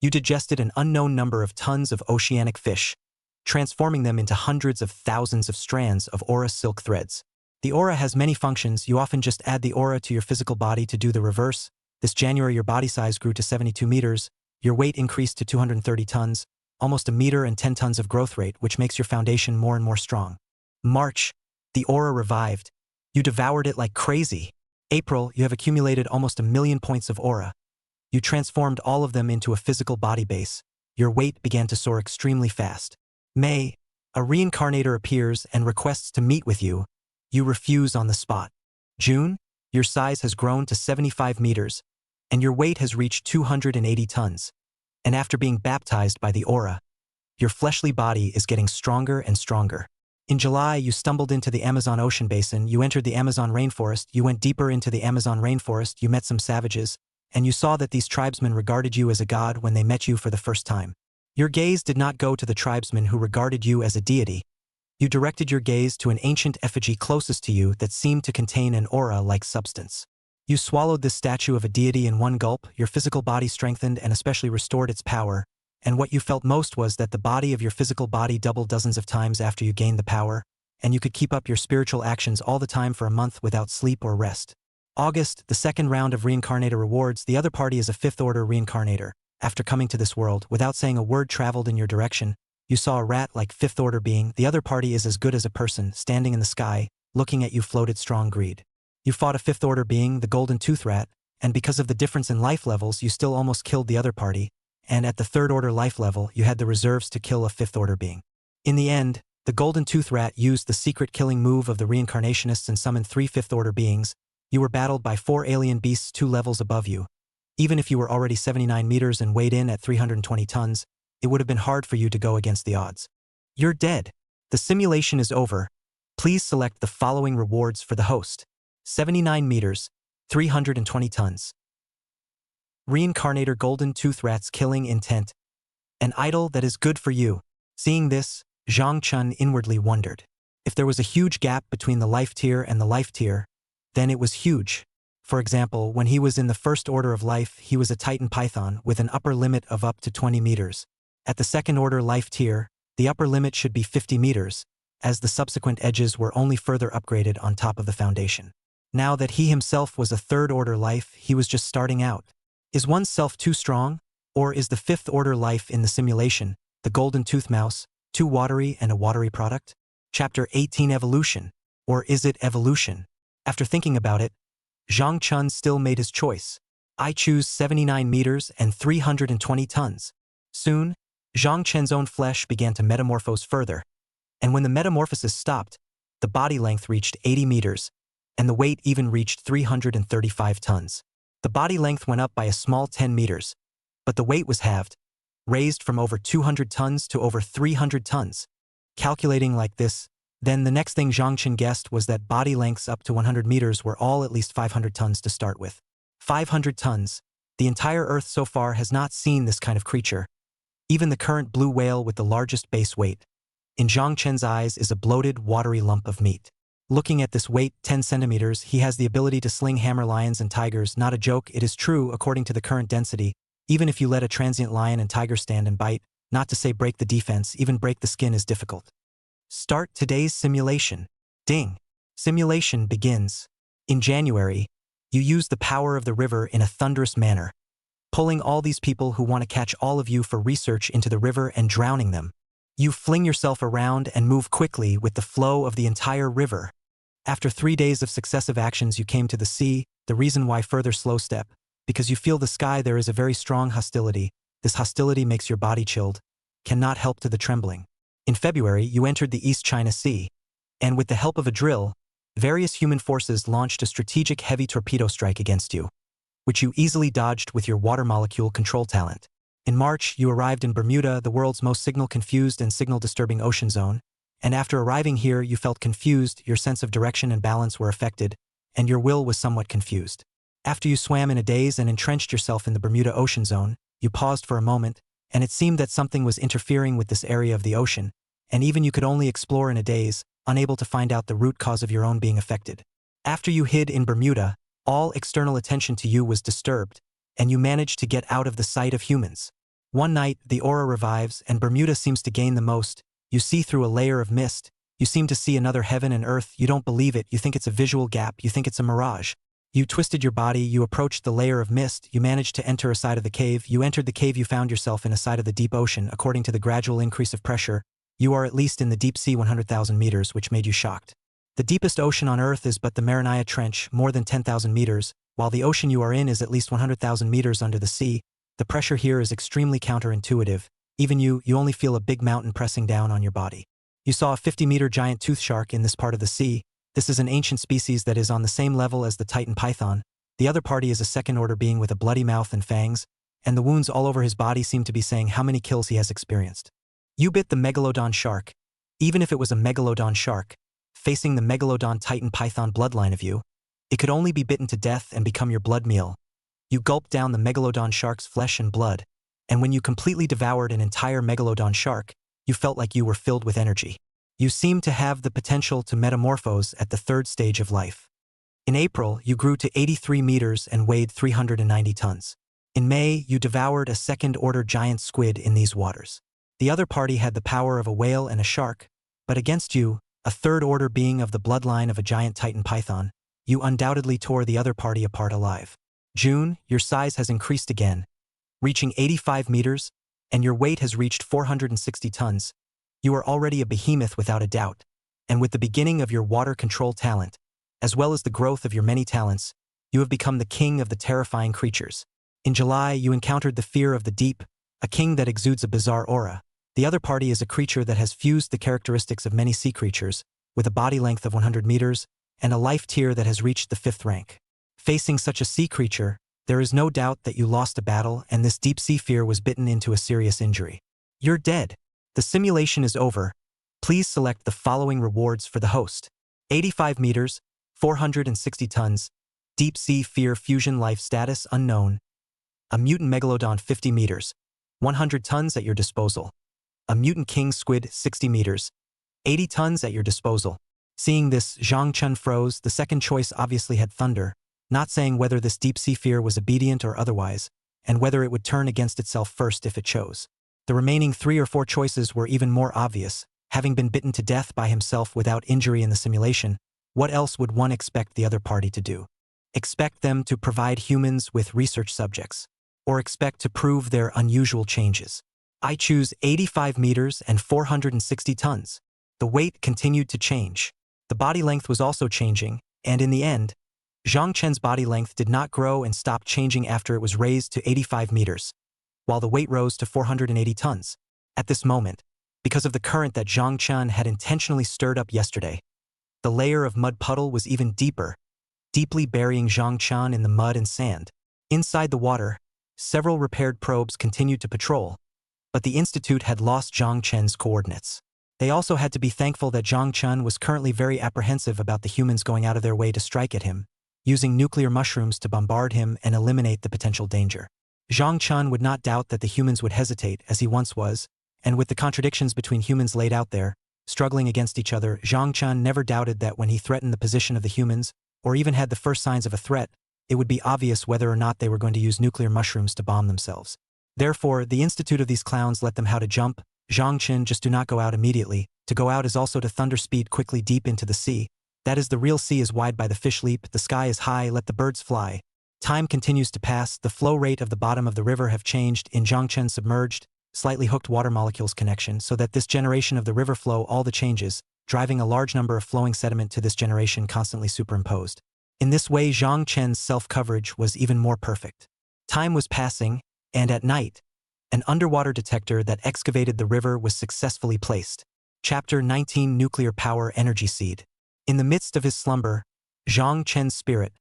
you digested an unknown number of tons of oceanic fish, transforming them into hundreds of thousands of strands of aura silk threads. The aura has many functions. You often just add the aura to your physical body to do the reverse. This January, your body size grew to 72 meters, your weight increased to 230 tons, almost a meter and 10 tons of growth rate, which makes your foundation more and more strong. March, the aura revived. You devoured it like crazy. April, you have accumulated almost 1 million points of aura. You transformed all of them into a physical body base. Your weight began to soar extremely fast. May, a reincarnator appears and requests to meet with you. You refuse on the spot. June, your size has grown to 75 meters, and your weight has reached 280 tons. And after being baptized by the aura, your fleshly body is getting stronger and stronger. In July, you stumbled into the Amazon ocean basin, you entered the Amazon rainforest, you went deeper into the Amazon rainforest, you met some savages, and you saw that these tribesmen regarded you as a god when they met you for the first time. Your gaze did not go to the tribesmen who regarded you as a deity. You directed your gaze to an ancient effigy closest to you that seemed to contain an aura-like substance. You swallowed this statue of a deity in one gulp, your physical body strengthened and especially restored its power, and what you felt most was that the body of your physical body doubled dozens of times after you gained the power, and you could keep up your spiritual actions all the time for a month without sleep or rest. August, the second round of reincarnator rewards, the other party is a fifth-order reincarnator. After coming to this world, without saying a word traveled in your direction, you saw a rat-like fifth-order being. The other party is as good as a person, standing in the sky, looking at you floated strong greed. You fought a fifth-order being, the golden tooth rat, and because of the difference in life levels, you still almost killed the other party, and at the third-order life level, you had the reserves to kill a fifth-order being. In the end, the golden tooth rat used the secret killing move of the reincarnationists and summoned 3 fifth-order beings. You were battled by 4 alien beasts 2 levels above you. Even if you were already 79 meters and weighed in at 320 tons, it would have been hard for you to go against the odds. You're dead. The simulation is over. Please select the following rewards for the host. 79 meters, 320 tons. Reincarnator golden tooth rat's killing intent. An idol that is good for you. Seeing this, Zhang Chun inwardly wondered. If there was a huge gap between the life tier and the life tier, then it was huge. For example, when he was in the first order of life, he was a Titan Python with an upper limit of up to 20 meters. At the second order life tier, the upper limit should be 50 meters, as the subsequent edges were only further upgraded on top of the foundation. Now that he himself was a third order life, he was just starting out. Is one's self too strong? Or is the fifth order life in the simulation, the golden tooth mouse, too watery and a watery product? Chapter 18 Evolution. Or is it evolution? After thinking about it, Zhang Chun still made his choice. I choose 79 meters and 320 tons. Soon, Zhang Chen's own flesh began to metamorphose further, and when the metamorphosis stopped, the body length reached 80 meters, and the weight even reached 335 tons. The body length went up by a small 10 meters, but the weight was halved, raised from over 200 tons to over 300 tons. Calculating like this, then the next thing Zhang Chen guessed was that body lengths up to 100 meters were all at least 500 tons to start with. 500 tons. The entire Earth so far has not seen this kind of creature. Even the current blue whale with the largest base weight, in Zhang Chen's eyes, is a bloated, watery lump of meat. Looking at this weight, 10 centimeters, he has the ability to sling hammer lions and tigers. Not a joke, it is true according to the current density. Even if you let a transient lion and tiger stand and bite, not to say break the defense, even break the skin is difficult. Start today's simulation. Ding. Simulation begins. In January, you use the power of the river in a thunderous manner, pulling all these people who want to catch all of you for research into the river and drowning them. You fling yourself around and move quickly with the flow of the entire river. After 3 days of successive actions, you came to the sea. The reason why further slow step, because you feel the sky there is a very strong hostility. This hostility makes your body chilled, cannot help to the trembling. In February, you entered the East China Sea, and with the help of a drill, various human forces launched a strategic heavy torpedo strike against you, which you easily dodged with your water molecule control talent. In March, you arrived in Bermuda, the world's most signal-confused and signal-disturbing ocean zone, and after arriving here, you felt confused, your sense of direction and balance were affected, and your will was somewhat confused. After you swam in a daze and entrenched yourself in the Bermuda ocean zone, you paused for a moment, and it seemed that something was interfering with this area of the ocean, and even you could only explore in a daze, unable to find out the root cause of your own being affected. After you hid in Bermuda, all external attention to you was disturbed, and you managed to get out of the sight of humans. One night, the aura revives, and Bermuda seems to gain the most. You see through a layer of mist. You seem to see another heaven and earth. You don't believe it. You think it's a visual gap. You think it's a mirage. You twisted your body. You approached the layer of mist. You managed to enter a side of the cave. You entered the cave. You found yourself in a side of the deep ocean. According to the gradual increase of pressure, you are at least in the deep sea 100,000 meters, which made you shocked. The deepest ocean on Earth is but the Mariana Trench, more than 10,000 meters, while the ocean you are in is at least 100,000 meters under the sea. The pressure here is extremely counterintuitive. Even you only feel a big mountain pressing down on your body. You saw a 50-meter giant tooth shark in this part of the sea. This is an ancient species that is on the same level as the Titan python. The other party is a second-order being with a bloody mouth and fangs, and the wounds all over his body seem to be saying how many kills he has experienced. You bit the megalodon shark. Even if it was a megalodon shark, facing the megalodon Titan python bloodline of you, it could only be bitten to death and become your blood meal. You gulped down the megalodon shark's flesh and blood, and when you completely devoured an entire megalodon shark, you felt like you were filled with energy. You seemed to have the potential to metamorphose at the third stage of life. In April, you grew to 83 meters and weighed 390 tons. In May, you devoured a second-order giant squid in these waters. The other party had the power of a whale and a shark, but against you, a third-order being of the bloodline of a giant Titan python, you undoubtedly tore the other party apart alive. June, your size has increased again, reaching 85 meters, and your weight has reached 460 tons. You are already a behemoth without a doubt, and with the beginning of your water control talent, as well as the growth of your many talents, you have become the king of the terrifying creatures. In July, you encountered the fear of the deep, a king that exudes a bizarre aura. The other party is a creature that has fused the characteristics of many sea creatures, with a body length of 100 meters, and a life tier that has reached the 5th rank. Facing such a sea creature, there is no doubt that you lost a battle and this deep-sea fear was bitten into a serious injury. You're dead. The simulation is over. Please select the following rewards for the host. 85 meters, 460 tons, deep-sea fear fusion life status unknown, a mutant megalodon 50 meters, 100 tons at your disposal, a mutant king squid 60 meters, 80 tons at your disposal. Seeing this, Zhang Chen froze. The second choice obviously had thunder, not saying whether this deep-sea fear was obedient or otherwise, and whether it would turn against itself first if it chose. The remaining 3 or 4 choices were even more obvious. Having been bitten to death by himself without injury in the simulation, what else would one expect the other party to do? Expect them to provide humans with research subjects, or expect to prove their unusual changes? I choose 85 meters and 460 tons. The weight continued to change. The body length was also changing, and in the end, Zhang Chen's body length did not grow and stopped changing after it was raised to 85 meters, while the weight rose to 480 tons. At this moment, because of the current that Zhang Chen had intentionally stirred up yesterday, the layer of mud puddle was even deeper, deeply burying Zhang Chen in the mud and sand. Inside the water, several repaired probes continued to patrol, but the Institute had lost Zhang Chen's coordinates. They also had to be thankful that Zhang Chen was currently very apprehensive about the humans going out of their way to strike at him, using nuclear mushrooms to bombard him and eliminate the potential danger. Zhang Chen would not doubt that the humans would hesitate, as he once was, and with the contradictions between humans laid out there, struggling against each other, Zhang Chen never doubted that when he threatened the position of the humans, or even had the first signs of a threat, it would be obvious whether or not they were going to use nuclear mushrooms to bomb themselves. Therefore, the Institute of these clowns let them how to jump. Zhang Chen just do not go out immediately. To go out is also to thunder speed quickly deep into the sea. That is, the real sea is wide by the fish leap, the sky is high, let the birds fly. Time continues to pass, the flow rate of the bottom of the river have changed in Zhang Chen's submerged, slightly hooked water molecules connection so that this generation of the river flow all the changes, driving a large number of flowing sediment to this generation constantly superimposed. In this way, Zhang Chen's self-coverage was even more perfect. Time was passing, and at night, an underwater detector that excavated the river was successfully placed. Chapter 19 Nuclear Power Energy Seed. In the midst of his slumber, Zhang Chen's spirit,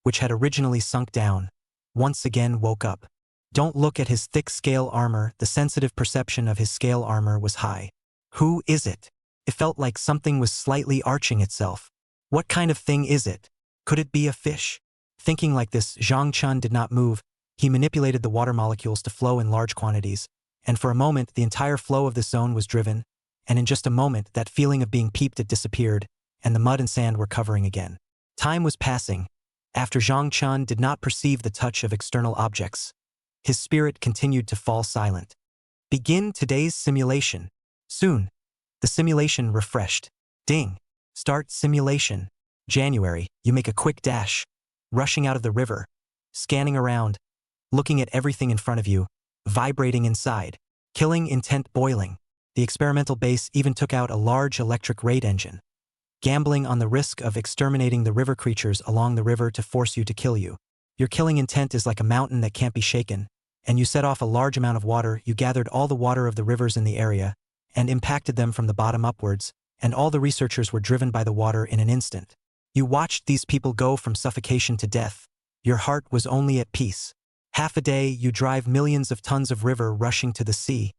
which had originally sunk down, once again woke up. Don't look at his thick scale armor, the sensitive perception of his scale armor was high. Who is it? It felt like something was slightly arching itself. What kind of thing is it? Could it be a fish? Thinking like this, Zhang Chen did not move. He manipulated the water molecules to flow in large quantities, and for a moment the entire flow of the zone was driven, and in just a moment that feeling of being peeped at disappeared, and the mud and sand were covering again. Time was passing. After Zhang Chen did not perceive the touch of external objects, his spirit continued to fall silent. Begin today's simulation. Soon. The simulation refreshed. Ding. Start simulation. January, you make a quick dash, rushing out of the river, scanning around, looking at everything in front of you, vibrating inside, killing intent boiling. The experimental base even took out a large electric raid engine, gambling on the risk of exterminating the river creatures along the river to force you to kill you. Your killing intent is like a mountain that can't be shaken, and you set off a large amount of water. You gathered all the water of the rivers in the area, and impacted them from the bottom upwards, and all the researchers were driven by the water in an instant. You watched these people go from suffocation to death. Your heart was only at peace. Half a day, you drive millions of tons of river rushing to the sea,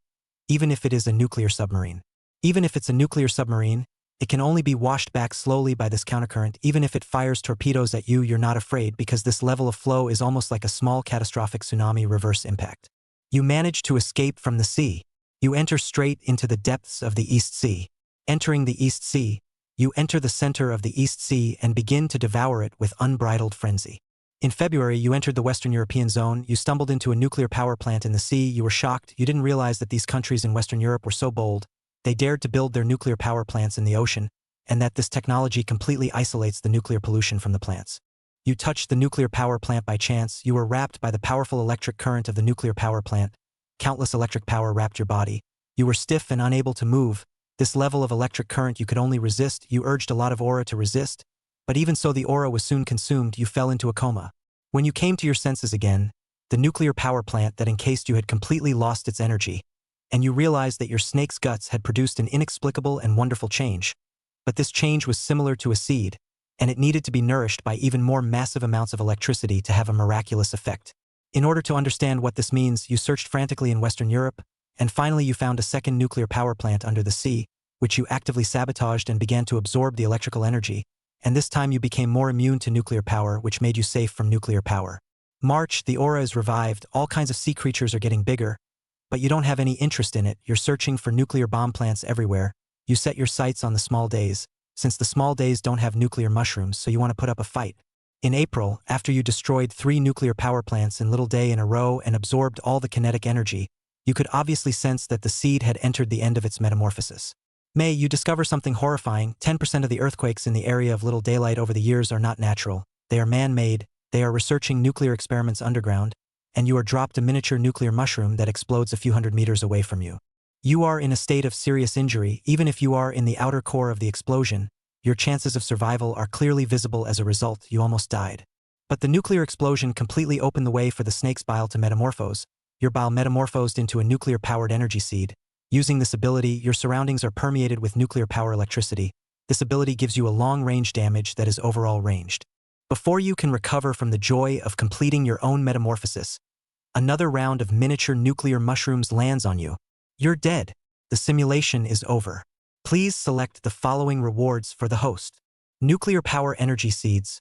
even if it is a nuclear submarine. Even if it's a nuclear submarine, it can only be washed back slowly by this countercurrent. Even if it fires torpedoes at you, you're not afraid because this level of flow is almost like a small catastrophic tsunami reverse impact. You manage to escape from the sea. You enter straight into the depths of the East Sea. Entering the East Sea, you enter the center of the East Sea and begin to devour it with unbridled frenzy. In February, you entered the Western European zone. You stumbled into a nuclear power plant in the sea. You were shocked. You didn't realize that these countries in Western Europe were so bold. They dared to build their nuclear power plants in the ocean, and that this technology completely isolates the nuclear pollution from the plants. You touched the nuclear power plant by chance. You were wrapped by the powerful electric current of the nuclear power plant. Countless electric power wrapped your body. You were stiff and unable to move. This level of electric current you could only resist. You urged a lot of aura to resist, but even so the aura was soon consumed. You fell into a coma. When you came to your senses again, the nuclear power plant that encased you had completely lost its energy, and you realized that your snake's guts had produced an inexplicable and wonderful change. But this change was similar to a seed, and it needed to be nourished by even more massive amounts of electricity to have a miraculous effect. In order to understand what this means, you searched frantically in Western Europe, and finally you found a second nuclear power plant under the sea, which you actively sabotaged and began to absorb the electrical energy, and this time you became more immune to nuclear power, which made you safe from nuclear power. March, the aura is revived, all kinds of sea creatures are getting bigger, but you don't have any interest in it. You're searching for nuclear bomb plants everywhere. You set your sights on the small days, since the small days don't have nuclear mushrooms, so you want to put up a fight. In April, after you destroyed 3 nuclear power plants in little day in a row and absorbed all the kinetic energy, you could obviously sense that the seed had entered the end of its metamorphosis. May, you discover something horrifying. 10% of the earthquakes in the area of Little Daylight over the years are not natural. They are man-made. They are researching nuclear experiments underground, and you are dropped a miniature nuclear mushroom that explodes a few hundred meters away from you. You are in a state of serious injury. Even if you are in the outer core of the explosion, your chances of survival are clearly visible. As a result, you almost died. But the nuclear explosion completely opened the way for the snake's bile to metamorphose. Your bile metamorphosed into a nuclear-powered energy seed. Using this ability, your surroundings are permeated with nuclear power electricity. This ability gives you a long-range damage that is overall ranged. Before you can recover from the joy of completing your own metamorphosis, another round of miniature nuclear mushrooms lands on you. You're dead. The simulation is over. Please select the following rewards for the host. Nuclear power energy seeds.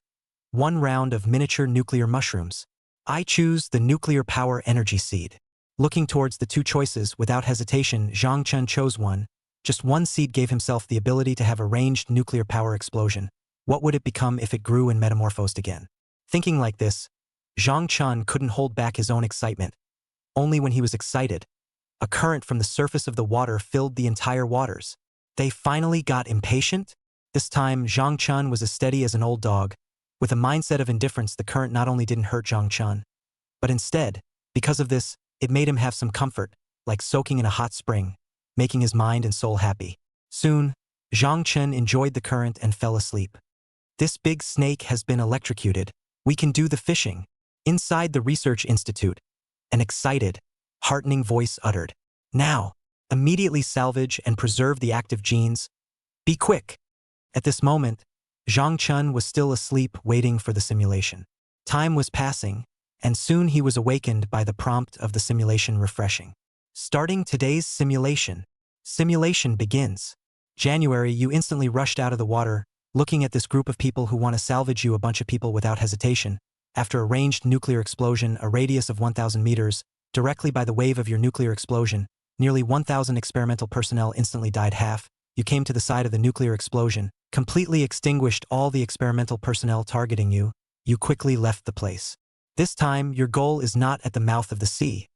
1 round of miniature nuclear mushrooms. I choose the nuclear power energy seed. Looking towards the 2 choices, without hesitation, Zhang Chen chose one. Just 1 seed gave himself the ability to have a ranged nuclear power explosion. What would it become if it grew and metamorphosed again? Thinking like this, Zhang Chen couldn't hold back his own excitement. Only when he was excited, a current from the surface of the water filled the entire waters. They finally got impatient? This time, Zhang Chen was as steady as an old dog. With a mindset of indifference, the current not only didn't hurt Zhang Chen, but instead, because of this, it made him have some comfort, like soaking in a hot spring, making his mind and soul happy. Soon, Zhang Chen enjoyed the current and fell asleep. This big snake has been electrocuted. We can do the fishing. Inside the research institute, an excited, heartening voice uttered. Now, immediately salvage and preserve the active genes. Be quick. At this moment, Zhang Chen was still asleep waiting for the simulation. Time was passing, and soon he was awakened by the prompt of the simulation refreshing. Starting today's simulation. Simulation begins. January, you instantly rushed out of the water, looking at this group of people who want to salvage you, a bunch of people without hesitation. After a ranged nuclear explosion, a radius of 1,000 meters, directly by the wave of your nuclear explosion, nearly 1,000 experimental personnel instantly died half. You came to the side of the nuclear explosion, completely extinguished all the experimental personnel targeting you. You quickly left the place. This time, your goal is not at the mouth of the sea,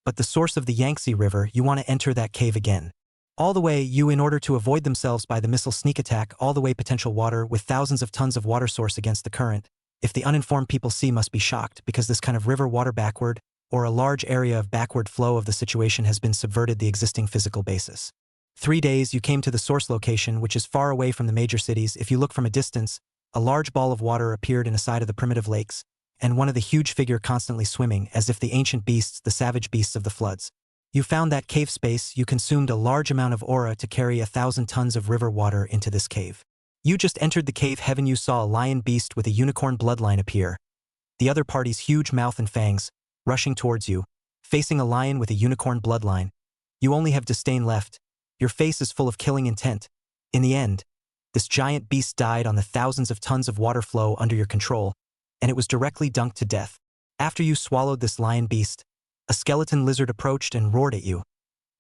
but the source of the Yangtze River. You want to enter that cave again. All the way, you, in order to avoid themselves by the missile sneak attack, all the way potential water with thousands of tons of water source against the current. If the uninformed people see, must be shocked, because this kind of river water backward, or a large area of backward flow of the situation has been subverted the existing physical basis. 3 days, you came to the source location, which is far away from the major cities. If you look from a distance, a large ball of water appeared in a side of the primitive lakes, and one of the huge figure constantly swimming, as if the ancient beasts, the savage beasts of the floods. You found that cave space. You consumed a large amount of aura to carry 1,000 tons of river water into this cave. You just entered the cave heaven. You saw a lion beast with a unicorn bloodline appear. The other party's huge mouth and fangs, rushing towards you, facing a lion with a unicorn bloodline. You only have disdain left. Your face is full of killing intent. In the end, this giant beast died on the thousands of tons of water flow under your control, and it was directly dunked to death. After you swallowed this lion beast, a skeleton lizard approached and roared at you.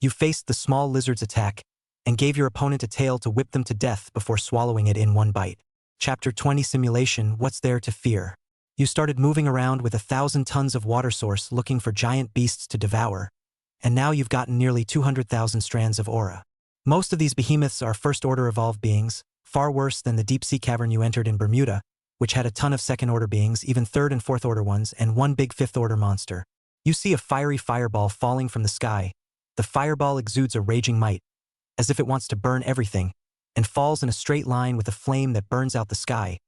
You faced the small lizard's attack and gave your opponent a tail to whip them to death before swallowing it in one bite. Chapter 20 Simulation. What's there to fear? You started moving around with 1,000 tons of water source looking for giant beasts to devour, and now you've gotten nearly 200,000 strands of aura. Most of these behemoths are first-order evolved beings, far worse than the deep-sea cavern you entered in Bermuda, which had a ton of second-order beings, even third and fourth-order ones, and one big fifth-order monster. You see a fiery fireball falling from the sky. The fireball exudes a raging might, as if it wants to burn everything, and falls in a straight line with a flame that burns out the sky.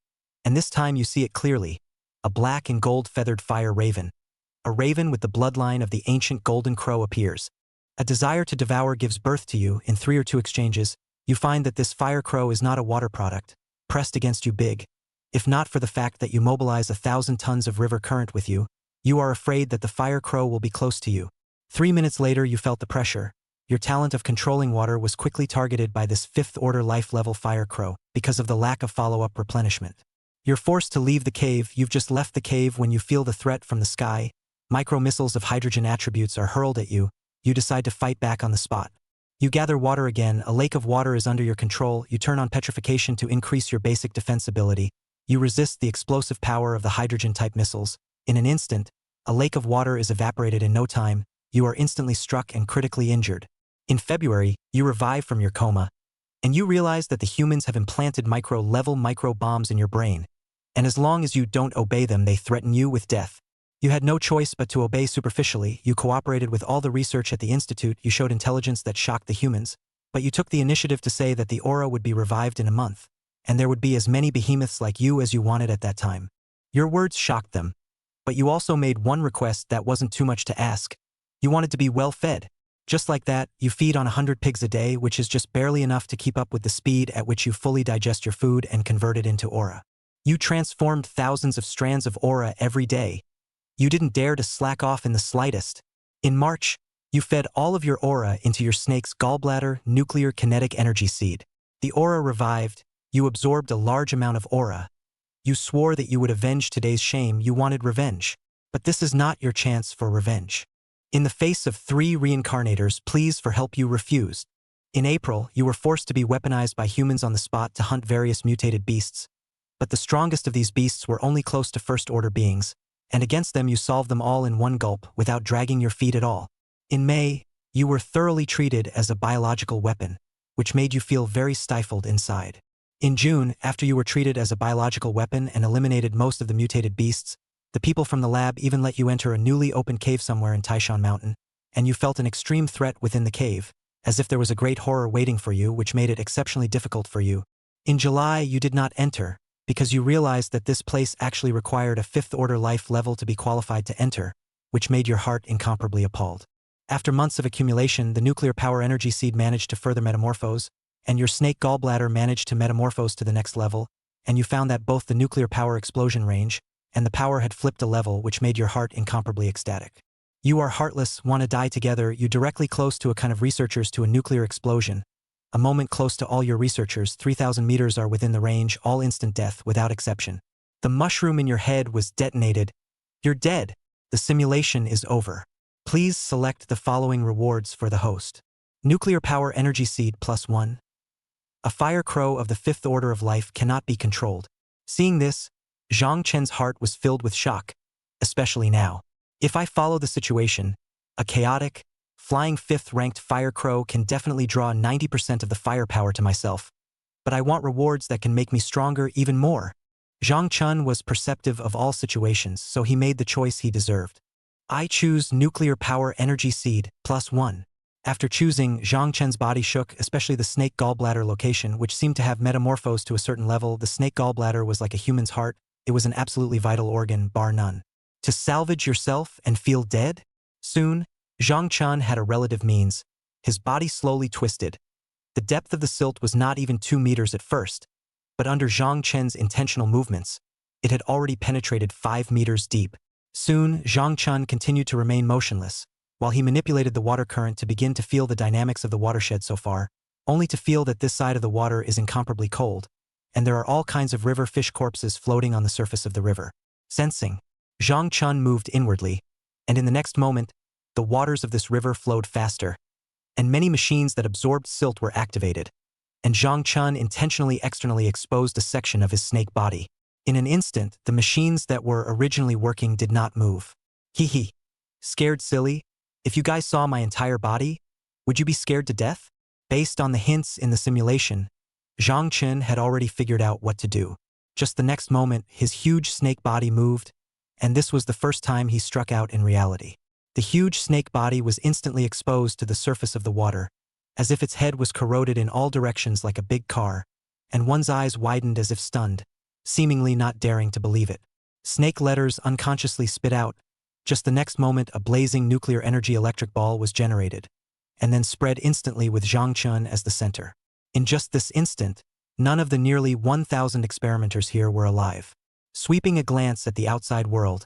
And this time you see it clearly, a black and gold feathered fire raven. A raven with the bloodline of the ancient golden crow appears. A desire to devour gives birth to you. In 3 or 2 exchanges, you find that this fire crow is not a water product, pressed against you big. If not for the fact that you mobilize 1,000 tons of river current with you, you are afraid that the fire crow will be close to you. 3 minutes later, you felt the pressure. Your talent of controlling water was quickly targeted by this 5th-order life-level fire crow because of the lack of follow-up replenishment. You're forced to leave the cave. You've just left the cave when you feel the threat from the sky. Micro-missiles of hydrogen attributes are hurled at you. You decide to fight back on the spot. You gather water again. A lake of water is under your control. You turn on petrification to increase your basic defense ability. You resist the explosive power of the hydrogen-type missiles. In an instant, a lake of water is evaporated in no time. You are instantly struck and critically injured. In February, you revive from your coma, and you realize that the humans have implanted micro-level micro-bombs in your brain, and as long as you don't obey them, they threaten you with death. You had no choice but to obey superficially. You cooperated with all the research at the Institute. You showed intelligence that shocked the humans, but you took the initiative to say that the aura would be revived in a month, and there would be as many behemoths like you as you wanted at that time. Your words shocked them, but you also made one request that wasn't too much to ask. You wanted to be well-fed. Just like that, you feed on 100 pigs a day, which is just barely enough to keep up with the speed at which you fully digest your food and convert it into aura. You transformed thousands of strands of aura every day. You didn't dare to slack off in the slightest. In March, you fed all of your aura into your snake's gallbladder nuclear kinetic energy seed. The aura revived. You absorbed a large amount of aura. You swore that you would avenge today's shame. You wanted revenge. But this is not your chance for revenge. In the face of 3 reincarnators' pleas for help, you refused. In April, you were forced to be weaponized by humans on the spot to hunt various mutated beasts. But the strongest of these beasts were only close to first-order beings, and against them you solved them all in one gulp without dragging your feet at all. In May, you were thoroughly treated as a biological weapon, which made you feel very stifled inside. In June, after you were treated as a biological weapon and eliminated most of the mutated beasts, the people from the lab even let you enter a newly opened cave somewhere in Taishan Mountain, and you felt an extreme threat within the cave, as if there was a great horror waiting for you, which made it exceptionally difficult for you. In July, you did not enter, because you realized that this place actually required a 5th-order life level to be qualified to enter, which made your heart incomparably appalled. After months of accumulation, the nuclear power energy seed managed to further metamorphose, and your snake gallbladder managed to metamorphose to the next level, and you found that both the nuclear power explosion range and the power had flipped a level, which made your heart incomparably ecstatic. You are heartless, want to die together, you directly close to a kind of researchers to a nuclear explosion. A moment close to all your researchers, 3,000 meters are within the range, all instant death without exception. The mushroom in your head was detonated. You're dead. The simulation is over. Please select the following rewards for the host. Nuclear power energy seed +1. A fire crow of the 5th order of life cannot be controlled. Seeing this, Zhang Chen's heart was filled with shock, especially now. If I follow the situation, a chaotic, flying 5th-ranked fire crow can definitely draw 90% of the firepower to myself. But I want rewards that can make me stronger even more. Zhang Chen was perceptive of all situations, so he made the choice he deserved. I choose nuclear power energy seed +1. After choosing, Zhang Chen's body shook, especially the snake gallbladder location, which seemed to have metamorphosed to a certain level. The snake gallbladder was like a human's heart. It was an absolutely vital organ, bar none. To salvage yourself and feel dead? Soon, Zhang Chen had a relative means. His body slowly twisted. The depth of the silt was not even 2 meters at first, but under Zhang Chen's intentional movements, it had already penetrated 5 meters deep. Soon, Zhang Chen continued to remain motionless, while he manipulated the water current to begin to feel the dynamics of the watershed so far, only to feel that this side of the water is incomparably cold, and there are all kinds of river fish corpses floating on the surface of the river. Sensing, Zhang Chen moved inwardly, and in the next moment, the waters of this river flowed faster, and many machines that absorbed silt were activated, and Zhang Chen intentionally externally exposed a section of his snake body. In an instant, the machines that were originally working did not move. Hee. Scared silly? If you guys saw my entire body, would you be scared to death? Based on the hints in the simulation, Zhang Chen had already figured out what to do. Just the next moment, his huge snake body moved, and this was the first time he struck out in reality. The huge snake body was instantly exposed to the surface of the water, as if its head was corroded in all directions like a big car, and one's eyes widened as if stunned, seemingly not daring to believe it. Snake letters unconsciously spit out. Just the next moment, a blazing nuclear energy electric ball was generated, and then spread instantly with Zhang Chen as the center. In just this instant, none of the nearly 1,000 experimenters here were alive. Sweeping a glance at the outside world,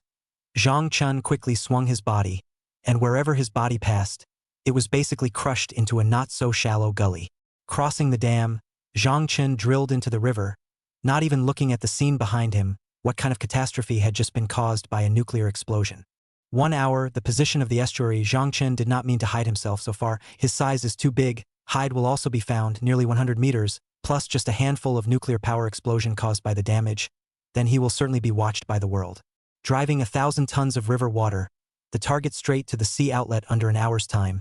Zhang Chen quickly swung his body, and wherever his body passed, it was basically crushed into a not-so-shallow gully. Crossing the dam, Zhang Chen drilled into the river, not even looking at the scene behind him. What kind of catastrophe had just been caused by a nuclear explosion? 1 hour, the position of the estuary. Zhang Chen did not mean to hide himself so far. His size is too big. Hide will also be found, nearly 100 meters, plus just a handful of nuclear power explosion caused by the damage. Then he will certainly be watched by the world. Driving 1,000 tons of river water, the target straight to the sea outlet under an hour's time.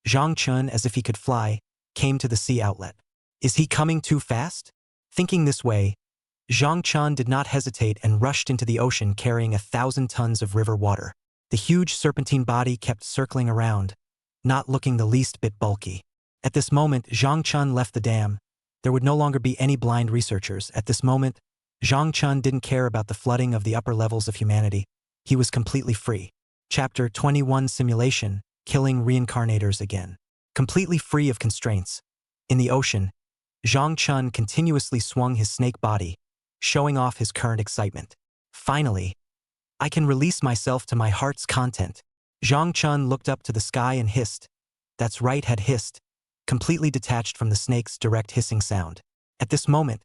Zhang Chen, as if he could fly, came to the sea outlet. Is he coming too fast? Thinking this way, Zhang Chen did not hesitate and rushed into the ocean carrying 1,000 tons of river water. The huge serpentine body kept circling around, not looking the least bit bulky. At this moment, Zhang Chen left the dam. There would no longer be any blind researchers. At this moment, Zhang Chen didn't care about the flooding of the upper levels of humanity. He was completely free. Chapter 21 Simulation, Killing Reincarnators Again. Completely free of constraints. In the ocean, Zhang Chen continuously swung his snake body, showing off his current excitement. Finally, I can release myself to my heart's content. Zhang Chun looked up to the sky and hissed. That's right, had hissed, completely detached from the snake's direct hissing sound. At this moment,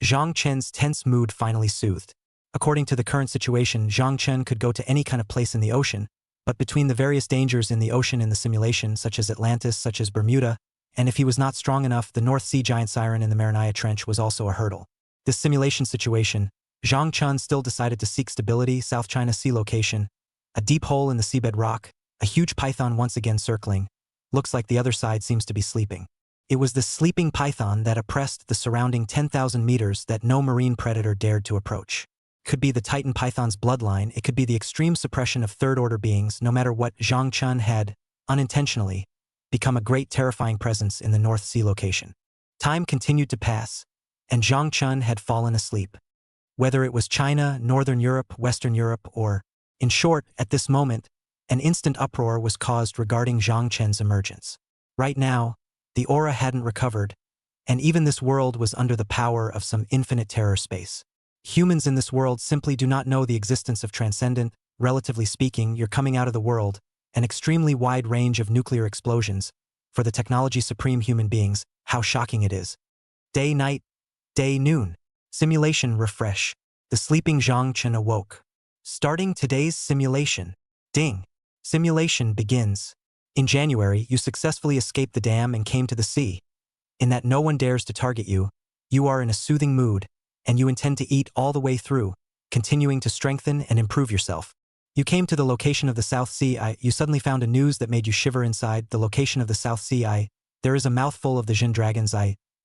Zhang Chen's tense mood finally soothed. According to the current situation, Zhang Chen could go to any kind of place in the ocean, but between the various dangers in the ocean in the simulation, such as Atlantis, such as Bermuda, and if he was not strong enough, the North Sea giant siren in the Mariana Trench was also a hurdle. This simulation situation, Zhang Chun still decided to seek stability, South China Sea location, a deep hole in the seabed rock, a huge python once again circling. Looks like the other side seems to be sleeping. It was the sleeping python that oppressed the surrounding 10,000 meters that no marine predator dared to approach. Could be the Titan python's bloodline, it could be the extreme suppression of third-order beings. No matter what, Zhang Chun had, unintentionally, become a great terrifying presence in the North Sea location. Time continued to pass, and Zhang Chun had fallen asleep. Whether it was China, Northern Europe, Western Europe, or, in short, at this moment, an instant uproar was caused regarding Zhang Chen's emergence. Right now, the aura hadn't recovered, and even this world was under the power of some infinite terror space. Humans in this world simply do not know the existence of transcendent, relatively speaking, you're coming out of the world, an extremely wide range of nuclear explosions. For the technology supreme human beings, how shocking it is. Day, night, day, noon. Simulation refresh. The sleeping Zhang Chen awoke. Starting today's simulation. Ding. Simulation begins. In January, you successfully escaped the dam and came to the sea. In that no one dares to target you, you are in a soothing mood, and you intend to eat all the way through, continuing to strengthen and improve yourself. You came to the location of the South Sea. You suddenly found a news that made you shiver inside. The location of the South Sea. There is a mouthful of the Jin dragons.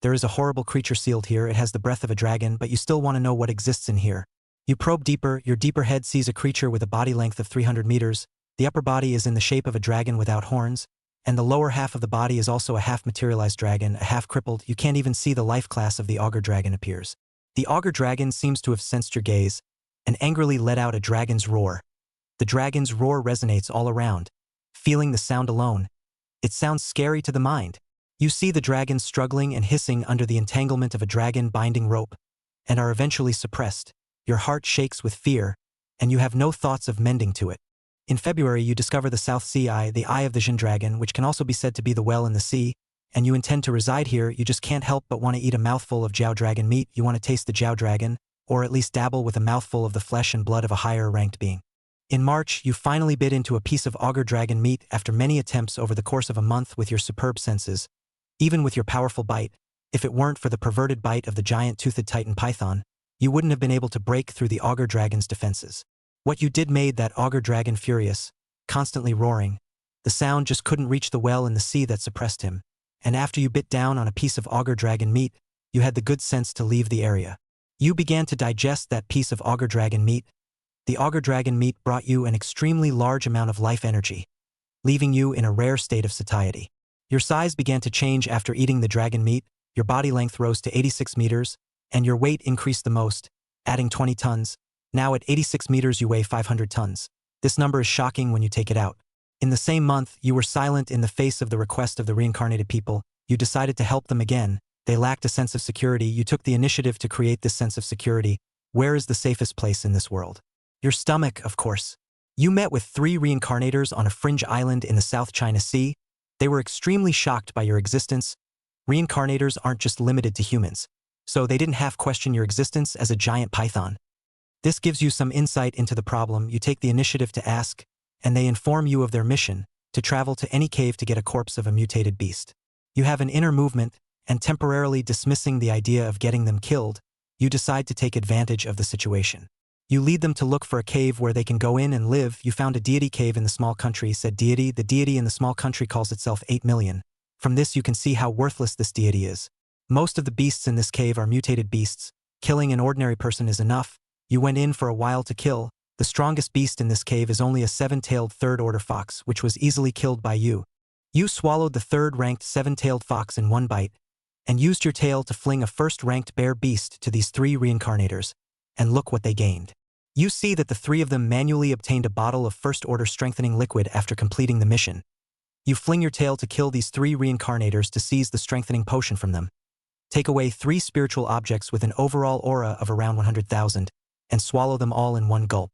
There is a horrible creature sealed here. It has the breath of a dragon, but you still want to know what exists in here. You probe deeper. Your deeper head sees a creature with a body length of 300 meters. The upper body is in the shape of a dragon without horns, and the lower half of the body is also a half-materialized dragon, a half-crippled. You can't even see the life class of the augur dragon appears. The augur dragon seems to have sensed your gaze, and angrily let out a dragon's roar. The dragon's roar resonates all around. Feeling the sound alone, it sounds scary to the mind. You see the dragon struggling and hissing under the entanglement of a dragon-binding rope, and are eventually suppressed. Your heart shakes with fear, and you have no thoughts of mending to it. In February, you discover the South Sea, the eye of the Jin dragon, which can also be said to be the well in the sea, and you intend to reside here. You just can't help but want to eat a mouthful of Jiao dragon meat. You want to taste the Jiao dragon, or at least dabble with a mouthful of the flesh and blood of a higher-ranked being. In March, you finally bit into a piece of augur dragon meat after many attempts over the course of a month with your superb senses. Even with your powerful bite, if it weren't for the perverted bite of the giant-toothed Titan python, you wouldn't have been able to break through the augur dragon's defenses. What you did made that augur dragon furious, constantly roaring. The sound just couldn't reach the well in the sea that suppressed him, and after you bit down on a piece of augur dragon meat, you had the good sense to leave the area. You began to digest that piece of augur dragon meat. The augur dragon meat brought you an extremely large amount of life energy, leaving you in a rare state of satiety. Your size began to change after eating the dragon meat. Your body length rose to 86 meters, and your weight increased the most, adding 20 tons. Now at 86 meters you weigh 500 tons. This number is shocking when you take it out. In the same month, you were silent in the face of the request of the reincarnated people. You decided to help them again. They lacked a sense of security. You took the initiative to create this sense of security. Where is the safest place in this world? Your stomach, of course. You met with 3 reincarnators on a fringe island in the South China Sea. They were extremely shocked by your existence. Reincarnators aren't just limited to humans, so they didn't half question your existence as a giant python. This gives you some insight into the problem. You take the initiative to ask, and they inform you of their mission, to travel to any cave to get a corpse of a mutated beast. You have an inner movement, and temporarily dismissing the idea of getting them killed, you decide to take advantage of the situation. You lead them to look for a cave where they can go in and live. You found a deity cave in the small country, said deity. The deity in the small country calls itself 8 million. From this you can see how worthless this deity is. Most of the beasts in this cave are mutated beasts. Killing an ordinary person is enough. You went in for a while to kill. The strongest beast in this cave is only a 7-tailed third-order fox, which was easily killed by you. You swallowed the third-ranked 7-tailed fox in one bite, and used your tail to fling a first-ranked bear beast to these 3 reincarnators, and look what they gained. You see that the 3 of them manually obtained a bottle of first-order strengthening liquid after completing the mission. You fling your tail to kill these 3 reincarnators to seize the strengthening potion from them. Take away 3 spiritual objects with an overall aura of around 100,000 and swallow them all in one gulp.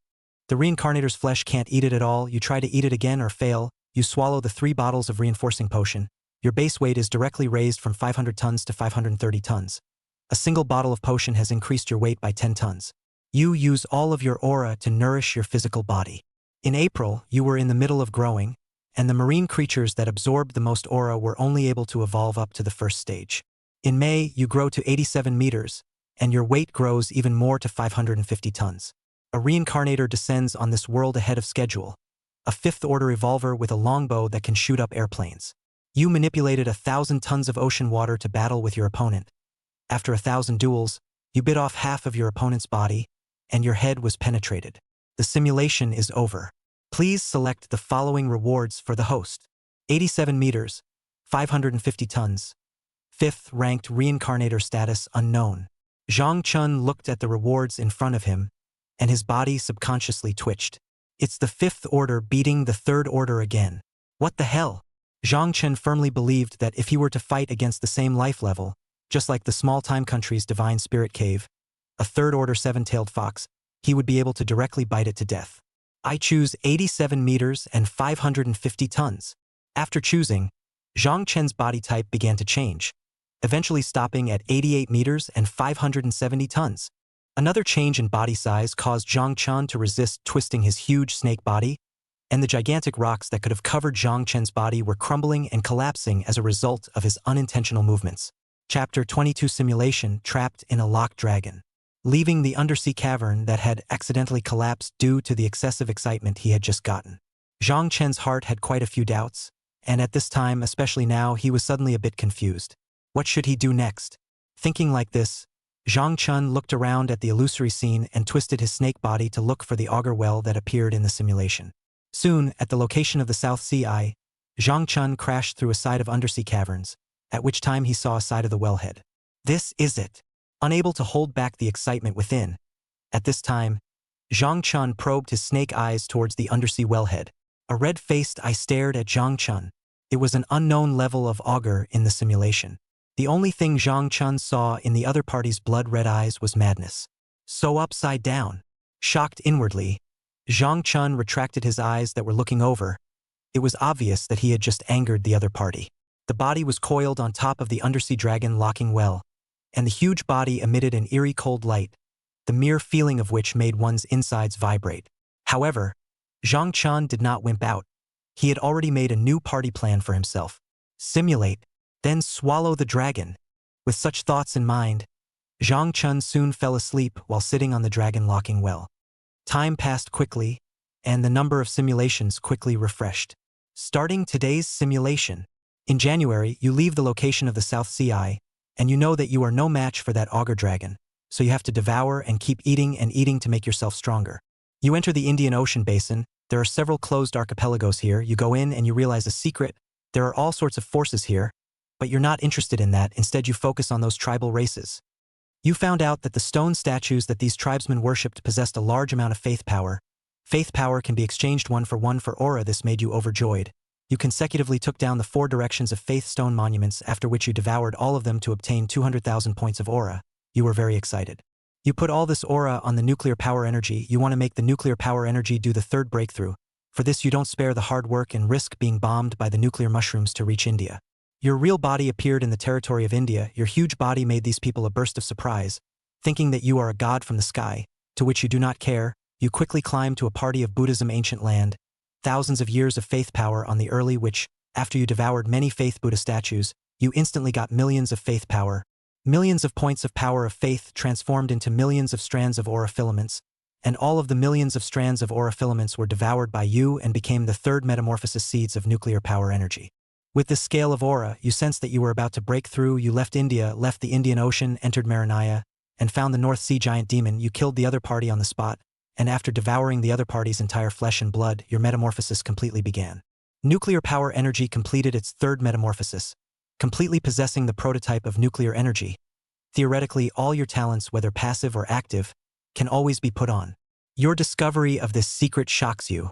The reincarnator's flesh can't eat it at all. You try to eat it again or fail. You swallow the 3 bottles of reinforcing potion. Your base weight is directly raised from 500 tons to 530 tons. A single bottle of potion has increased your weight by 10 tons. You use all of your aura to nourish your physical body. In April, you were in the middle of growing, and the marine creatures that absorbed the most aura were only able to evolve up to the first stage. In May, you grow to 87 meters, and your weight grows even more to 550 tons. A reincarnator descends on this world ahead of schedule, a 5th-order evolver with a longbow that can shoot up airplanes. You manipulated 1,000 tons of ocean water to battle with your opponent. After 1,000 duels, you bit off half of your opponent's body, and your head was penetrated. The simulation is over. Please select the following rewards for the host. 87 meters, 550 tons. 5th-ranked reincarnator status unknown. Zhang Chun looked at the rewards in front of him, and his body subconsciously twitched. It's the 5th order beating the 3rd order again. What the hell? Zhang Chun firmly believed that if he were to fight against the same life level, just like the small-time country's divine spirit cave, a 3rd-order 7-tailed fox, he would be able to directly bite it to death. I choose 87 meters and 550 tons. After choosing, Zhang Chen's body type began to change, eventually stopping at 88 meters and 570 tons. Another change in body size caused Zhang Chen to resist twisting his huge snake body, and the gigantic rocks that could have covered Zhang Chen's body were crumbling and collapsing as a result of his unintentional movements. Chapter 22 Simulation Trapped in a Locked Dragon. Leaving the undersea cavern that had accidentally collapsed due to the excessive excitement he had just gotten. Zhang Chen's heart had quite a few doubts, and at this time, especially now, he was suddenly a bit confused. What should he do next? Thinking like this, Zhang Chun looked around at the illusory scene and twisted his snake body to look for the auger well that appeared in the simulation. Soon, at the location of the South Sea Eye, Zhang Chun crashed through a side of undersea caverns, at which time he saw a side of the wellhead. This is it. Unable to hold back the excitement within, at this time, Zhang Chun probed his snake eyes towards the undersea wellhead. A red-faced eye stared at Zhang Chun. It was an unknown level of auger in the simulation. The only thing Zhang Chun saw in the other party's blood-red eyes was madness. So upside down. Shocked inwardly, Zhang Chun retracted his eyes that were looking over. It was obvious that he had just angered the other party. The body was coiled on top of the undersea dragon locking well, and the huge body emitted an eerie cold light, the mere feeling of which made one's insides vibrate. However, Zhang Chun did not wimp out. He had already made a new party plan for himself. Simulate, then swallow the dragon. With such thoughts in mind, Zhang Chun soon fell asleep while sitting on the dragon locking well. Time passed quickly, and the number of simulations quickly refreshed. Starting today's simulation. In January, you leave the location of the South Sea Eye, and you know that you are no match for that auger dragon, so you have to devour and keep eating and eating to make yourself stronger. You enter the Indian Ocean basin. There are several closed archipelagos here. You go in and you realize a secret. There are all sorts of forces here, but you're not interested in that. Instead, you focus on those tribal races. You found out that the stone statues that these tribesmen worshipped possessed a large amount of faith power. Faith power can be exchanged one for aura. This made you overjoyed. You consecutively took down the 4 directions of faith stone monuments, after which you devoured all of them to obtain 200,000 points of aura. You were very excited. You put all this aura on the nuclear power energy. You want to make the nuclear power energy do the 3rd breakthrough. For this, you don't spare the hard work and risk being bombed by the nuclear mushrooms to reach India. Your real body appeared in the territory of India. Your huge body made these people a burst of surprise, thinking that you are a god from the sky, to which you do not care. You quickly climb to a party of Buddhism ancient land, thousands of years of faith power on the early which, after you devoured many faith Buddha statues, you instantly got millions of faith power. Millions of points of power of faith transformed into millions of strands of aura filaments, and all of the millions of strands of aura filaments were devoured by you and became the 3rd metamorphosis seeds of nuclear power energy. With this scale of aura, you sensed that you were about to break through. You left India, left the Indian Ocean, entered Maranaya, and found the North Sea giant demon. You killed the other party on the spot, and after devouring the other party's entire flesh and blood, your metamorphosis completely began. Nuclear power energy completed its 3rd metamorphosis, completely possessing the prototype of nuclear energy. Theoretically, all your talents, whether passive or active, can always be put on. Your discovery of this secret shocks you.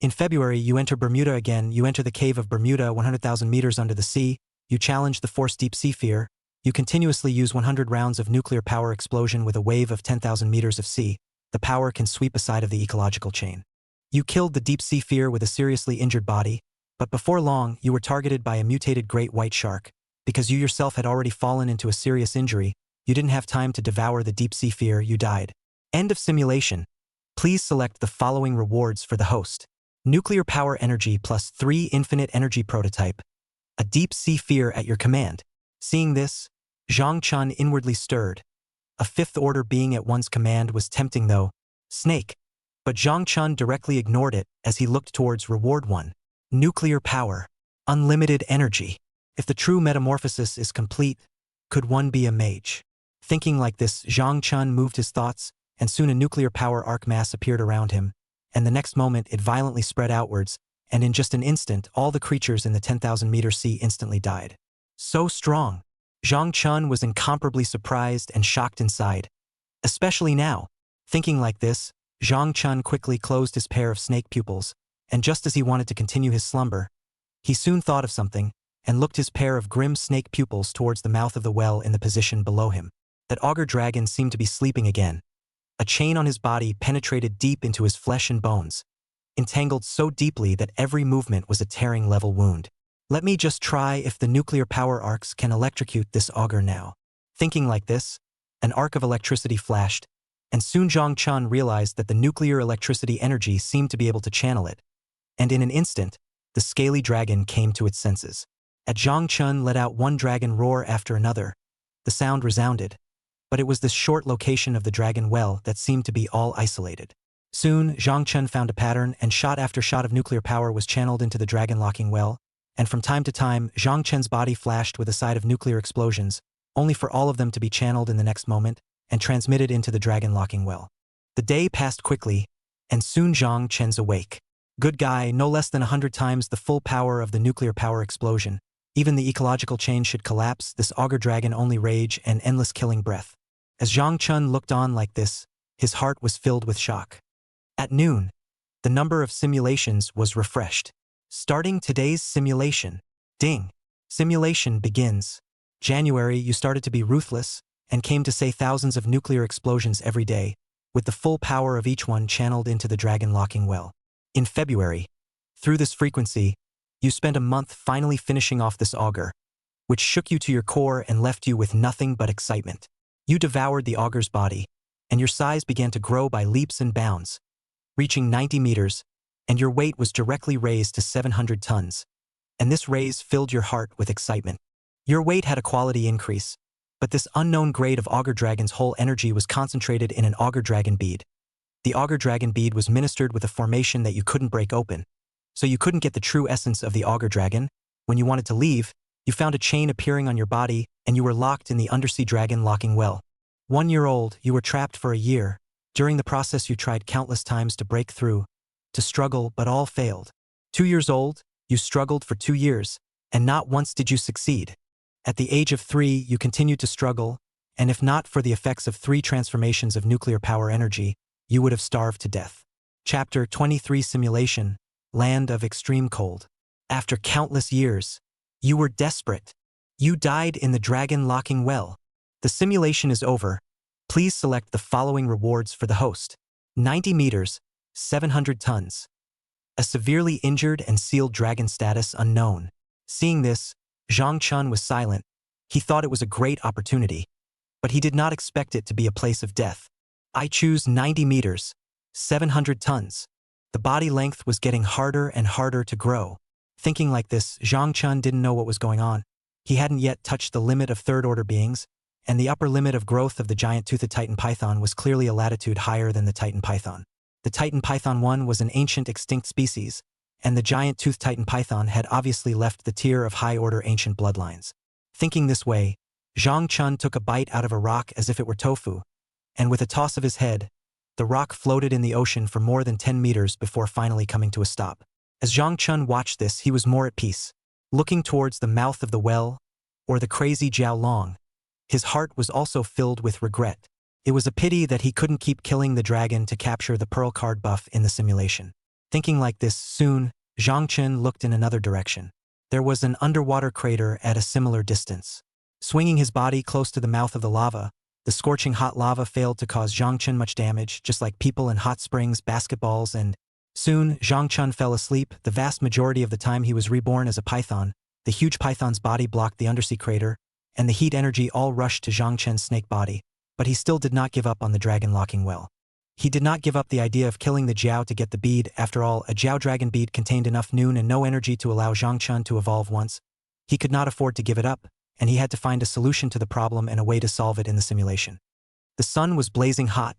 In February, you enter Bermuda again. You enter the cave of Bermuda, 100,000 meters under the sea. You challenge the Force Deep Sea Fear, You continuously use 100 rounds of nuclear power explosion with a wave of 10,000 meters of sea. The power can sweep aside of the ecological chain. You killed the deep-sea fear with a seriously injured body, but before long, you were targeted by a mutated great white shark. Because you yourself had already fallen into a serious injury, you didn't have time to devour the deep-sea fear, you died. End of simulation. Please select the following rewards for the host. Nuclear power energy plus 3 infinite energy prototype. A deep-sea fear at your command. Seeing this, Zhang Chun inwardly stirred. A fifth-order being at one's command was tempting though. Snake. But Zhang Chun directly ignored it as he looked towards reward 1. Nuclear power. Unlimited energy. If the true metamorphosis is complete, could one be a mage? Thinking like this, Zhang Chun moved his thoughts, and soon a nuclear power arc mass appeared around him, and the next moment it violently spread outwards, and in just an instant all the creatures in the 10,000-meter sea instantly died. So strong! Zhang Chun was incomparably surprised and shocked inside. Especially now. Thinking like this, Zhang Chun quickly closed his pair of snake pupils, and just as he wanted to continue his slumber, he soon thought of something, and looked his pair of grim snake pupils towards the mouth of the well in the position below him. That augur dragon seemed to be sleeping again. A chain on his body penetrated deep into his flesh and bones, entangled so deeply that every movement was a tearing level wound. Let me just try if the nuclear power arcs can electrocute this augur now. Thinking like this, an arc of electricity flashed, and soon Zhang Chun realized that the nuclear electricity energy seemed to be able to channel it. And in an instant, the scaly dragon came to its senses. As Zhang Chun let out one dragon roar after another, the sound resounded, but it was this short location of the dragon well that seemed to be all isolated. Soon, Zhang Chun found a pattern and shot after shot of nuclear power was channeled into the dragon-locking well, and from time to time, Zhang Chun's body flashed with a side of nuclear explosions, only for all of them to be channeled in the next moment and transmitted into the dragon-locking well. The day passed quickly, and soon Zhang Chun's awake. Good guy, no less than 100 times the full power of the nuclear power explosion. Even the ecological chain should collapse, this augur dragon only rage and endless killing breath. As Zhang Chun looked on like this, his heart was filled with shock. At noon, the number of simulations was refreshed. Starting today's simulation. Ding. Simulation begins. January, you started to be ruthless and came to say thousands of nuclear explosions every day, with the full power of each one channeled into the dragon-locking well. In February, through this frequency, you spent a month finally finishing off this augur, which shook you to your core and left you with nothing but excitement. You devoured the augur's body, and your size began to grow by leaps and bounds, reaching 90 meters, and your weight was directly raised to 700 tons. And this raise filled your heart with excitement. Your weight had a quality increase, but this unknown grade of augur dragon's whole energy was concentrated in an augur dragon bead. The augur dragon bead was ministered with a formation that you couldn't break open, so you couldn't get the true essence of the augur dragon. When you wanted to leave, you found a chain appearing on your body, and you were locked in the undersea dragon locking well. 1 year old, you were trapped for a year. During the process you tried countless times to break through, to struggle, but all failed. 2 years old, you struggled for 2 years, and not once did you succeed. At the age of 3, you continued to struggle, and if not for the effects of 3 transformations of nuclear power energy, you would have starved to death. Chapter 23 Simulation. Land of extreme cold. After countless years, you were desperate. You died in the dragon-locking well. The simulation is over. Please select the following rewards for the host. 90 meters, 700 tons. A severely injured and sealed dragon status unknown. Seeing this, Zhang Chun was silent. He thought it was a great opportunity, but he did not expect it to be a place of death. I choose 90 meters, 700 tons. The body length was getting harder and harder to grow. Thinking like this, Zhang Chun didn't know what was going on. He hadn't yet touched the limit of third-order beings, and the upper limit of growth of the giant-toothed Titan python was clearly a latitude higher than the Titan python. The Titan python 1 was an ancient extinct species, and the giant-toothed Titan python had obviously left the tier of high-order ancient bloodlines. Thinking this way, Zhang Chun took a bite out of a rock as if it were tofu, and with a toss of his head, the rock floated in the ocean for more than 10 meters before finally coming to a stop. As Zhang Chun watched this, he was more at peace. Looking towards the mouth of the well, or the crazy Jiao Long, his heart was also filled with regret. It was a pity that he couldn't keep killing the dragon to capture the pearl card buff in the simulation. Thinking like this, soon, Zhang Chun looked in another direction. There was an underwater crater at a similar distance. Swinging his body close to the mouth of the lava, the scorching hot lava failed to cause Zhang Chun much damage, just like people in hot springs, basketballs, and soon, Zhang Chun fell asleep. The vast majority of the time he was reborn as a python. The huge python's body blocked the undersea crater, and the heat energy all rushed to Zhang Chen's snake body, but he still did not give up on the dragon locking well. He did not give up the idea of killing the Jiao to get the bead. After all, a Jiao dragon bead contained enough noon and no energy to allow Zhang Chun to evolve once. He could not afford to give it up, and he had to find a solution to the problem and a way to solve it in the simulation. The sun was blazing hot,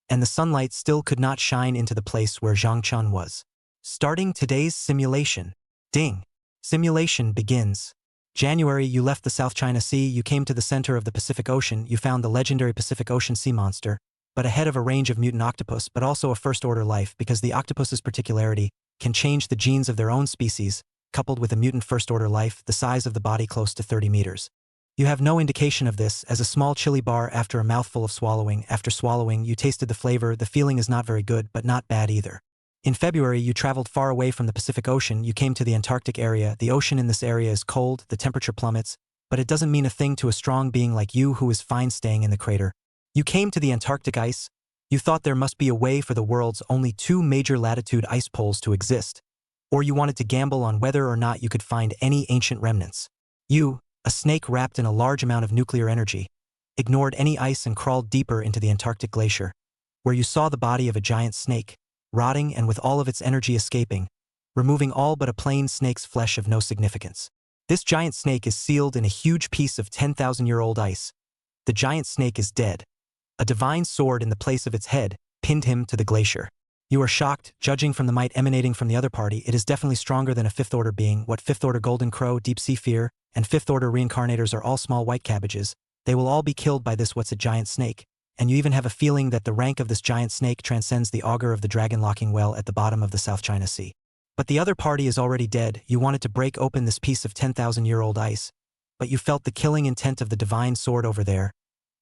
and the sunlight still could not shine into the place where Zhang Chun was. Starting today's simulation. Ding. Simulation begins. January, you left the South China Sea, you came to the center of the Pacific Ocean, you found the legendary Pacific Ocean sea monster, but ahead of a range of mutant octopus, but also a first-order life, because the octopus's particularity can change the genes of their own species, coupled with a mutant first-order life, the size of the body close to 30 meters. You have no indication of this, as a small chili bar after a mouthful of swallowing. After swallowing, you tasted the flavor, the feeling is not very good, but not bad either. In February, you traveled far away from the Pacific Ocean, you came to the Antarctic area. The ocean in this area is cold, the temperature plummets, but it doesn't mean a thing to a strong being like you who is fine staying in the crater. You came to the Antarctic ice. You thought there must be a way for the world's only 2 major latitude ice poles to exist, or you wanted to gamble on whether or not you could find any ancient remnants. You, a snake wrapped in a large amount of nuclear energy, ignored any ice and crawled deeper into the Antarctic glacier, where you saw the body of a giant snake, rotting and with all of its energy escaping, removing all but a plain snake's flesh of no significance. This giant snake is sealed in a huge piece of 10,000-year-old ice. The giant snake is dead. A divine sword in the place of its head pinned him to the glacier. You are shocked, judging from the might emanating from the other party. It is definitely stronger than a fifth-order being. What fifth-order golden crow, deep-sea fear, and fifth-order reincarnators are all small white cabbages. They will all be killed by this what's a giant snake. And you even have a feeling that the rank of this giant snake transcends the auger of the dragon-locking well at the bottom of the South China Sea. But the other party is already dead. You wanted to break open this piece of 10,000-year-old ice, but you felt the killing intent of the divine sword over there.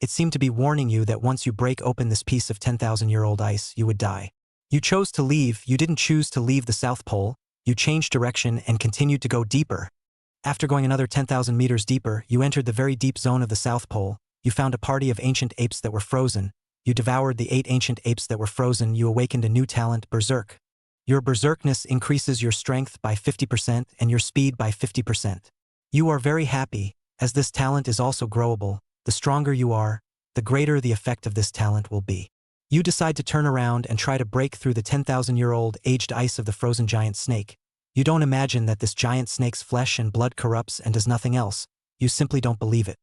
It seemed to be warning you that once you break open this piece of 10,000-year-old ice, you would die. You chose to leave. You didn't choose to leave the South Pole. You changed direction and continued to go deeper. After going another 10,000 meters deeper, you entered the very deep zone of the South Pole. You found a party of ancient apes that were frozen. You devoured the 8 ancient apes that were frozen. You awakened a new talent, Berserk. Your berserkness increases your strength by 50% and your speed by 50%. You are very happy, as this talent is also growable. The stronger you are, the greater the effect of this talent will be. You decide to turn around and try to break through the 10,000-year-old aged ice of the frozen giant snake. You don't imagine that this giant snake's flesh and blood corrupts and does nothing else. You simply don't believe it.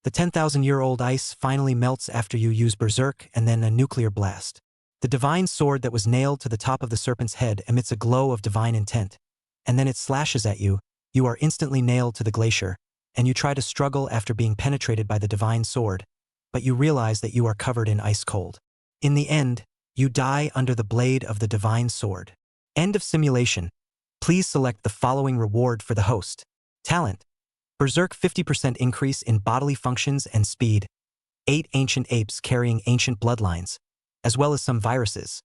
The 10,000-year-old ice finally melts after you use Berserk and then a nuclear blast. The divine sword that was nailed to the top of the serpent's head emits a glow of divine intent, and then it slashes at you. You are instantly nailed to the glacier, and you try to struggle after being penetrated by the divine sword, but you realize that you are covered in ice cold. In the end, you die under the blade of the divine sword. End of simulation. Please select the following reward for the host. Talent. Berserk 50% increase in bodily functions and speed. 8 ancient apes carrying ancient bloodlines, as well as some viruses.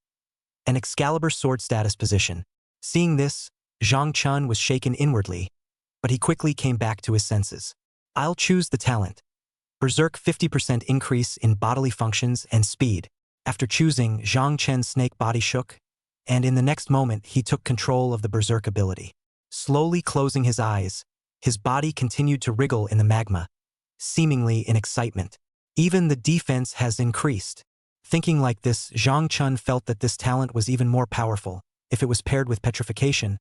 An Excalibur sword status position. Seeing this, Zhang Chun was shaken inwardly, but he quickly came back to his senses. I'll choose the talent. Berserk 50% increase in bodily functions and speed. After choosing, Zhang Chen's snake body shook, and in the next moment he took control of the Berserk ability. Slowly closing his eyes, his body continued to wriggle in the magma, seemingly in excitement. Even the defense has increased. Thinking like this, Zhang Chun felt that this talent was even more powerful. If it was paired with petrification,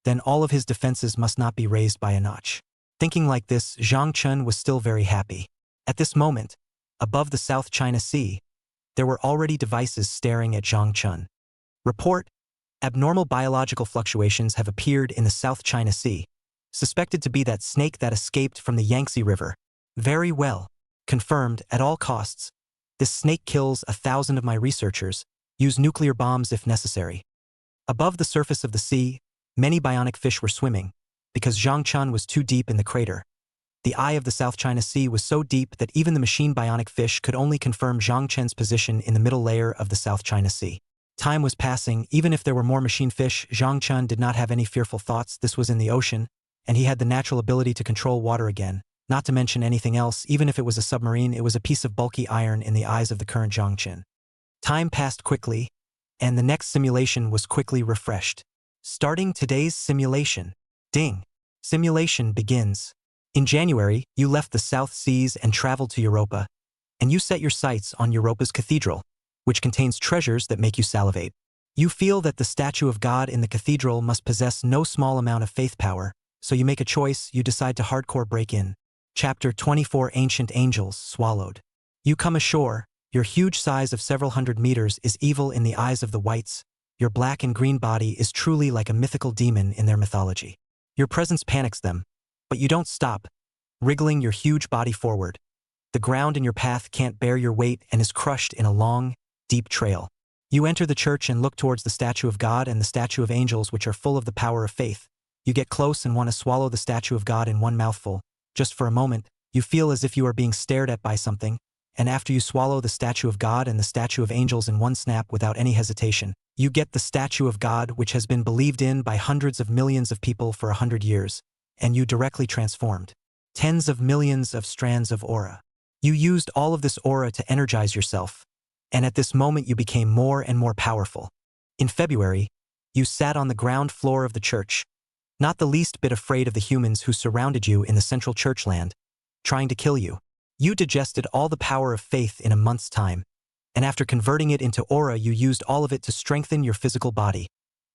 then all of his defenses must not be raised by a notch. Thinking like this, Zhang Chun was still very happy. At this moment, above the South China Sea, there were already devices staring at Zhang Chun. Report: abnormal biological fluctuations have appeared in the South China Sea, suspected to be that snake that escaped from the Yangtze River. Very well. Confirmed at all costs. This snake kills 1,000 of my researchers. Use nuclear bombs if necessary. Above the surface of the sea, many bionic fish were swimming, because Zhang Chun was too deep in the crater. The eye of the South China Sea was so deep that even the machine bionic fish could only confirm Zhang Chen's position in the middle layer of the South China Sea. Time was passing. Even if there were more machine fish, Zhang Chun did not have any fearful thoughts. This was in the ocean, and he had the natural ability to control water again. Not to mention anything else, even if it was a submarine, it was a piece of bulky iron in the eyes of the current Zhangchen. Time passed quickly, and the next simulation was quickly refreshed. Starting today's simulation. Ding. Simulation begins. In January, you left the South Seas and traveled to Europa, and you set your sights on Europa's cathedral, which contains treasures that make you salivate. You feel that the statue of God in the cathedral must possess no small amount of faith power, so you make a choice. You decide to hardcore break in. Chapter 24. Ancient Angels Swallowed. You come ashore. Your huge size of several hundred meters is evil in the eyes of the whites. Your black and green body is truly like a mythical demon in their mythology. Your presence panics them, but you don't stop, wriggling your huge body forward. The ground in your path can't bear your weight and is crushed in a long, deep trail. You enter the church and look towards the statue of God and the statue of angels, which are full of the power of faith. You get close and want to swallow the statue of God in one mouthful. Just for a moment, you feel as if you are being stared at by something, and after you swallow the statue of God and the statue of angels in one snap without any hesitation, you get the statue of God, which has been believed in by hundreds of millions of people for 100 years, and you directly transformed. Tens of millions of strands of aura. You used all of this aura to energize yourself, and at this moment you became more and more powerful. In February, you sat on the ground floor of the church, not the least bit afraid of the humans who surrounded you in the central churchland, trying to kill you. You digested all the power of faith in a month's time, and after converting it into aura, you used all of it to strengthen your physical body.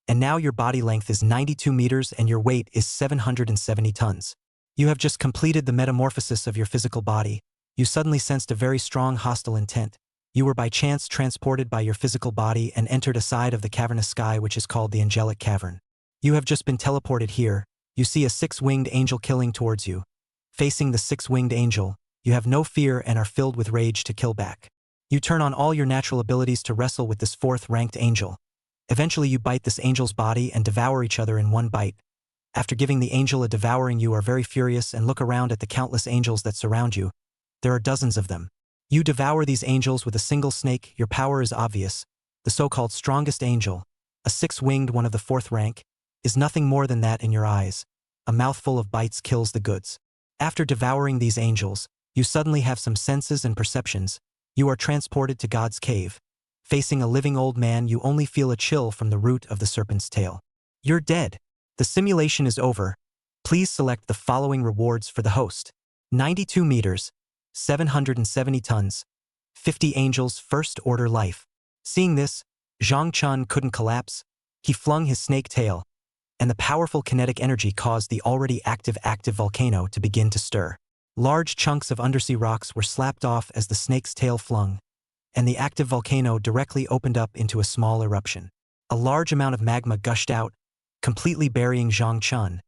And now your body length is 92 meters and your weight is 770 tons. You have just completed the metamorphosis of your physical body. You suddenly sensed a very strong hostile intent. You were by chance transported by your physical body and entered a side of the cavernous sky which is called the Angelic Cavern. You have just been teleported here. You see a six-winged angel killing towards you. Facing the six-winged angel, you have no fear and are filled with rage to kill back. You turn on all your natural abilities to wrestle with this fourth-ranked angel. Eventually you bite this angel's body and devour each other in one bite. After giving the angel a devouring, you are very furious and look around at the countless angels that surround you. There are dozens of them. You devour these angels with a single snake. Your power is obvious. The so-called strongest angel, a six-winged one of the fourth rank, is nothing more than that in your eyes. A mouthful of bites kills the goods. After devouring these angels, you suddenly have some senses and perceptions. You are transported to God's cave. Facing a living old man, you only feel a chill from the root of the serpent's tail. You're dead. The simulation is over. Please select the following rewards for the host. 92 meters, 770 tons, 50 angels, first order life. Seeing this, Zhang Chun couldn't collapse. He flung his snake tail, and the powerful kinetic energy caused the already active volcano to begin to stir. Large chunks of undersea rocks were slapped off as the snake's tail flung, and the active volcano directly opened up into a small eruption. A large amount of magma gushed out, completely burying Zhang Chun,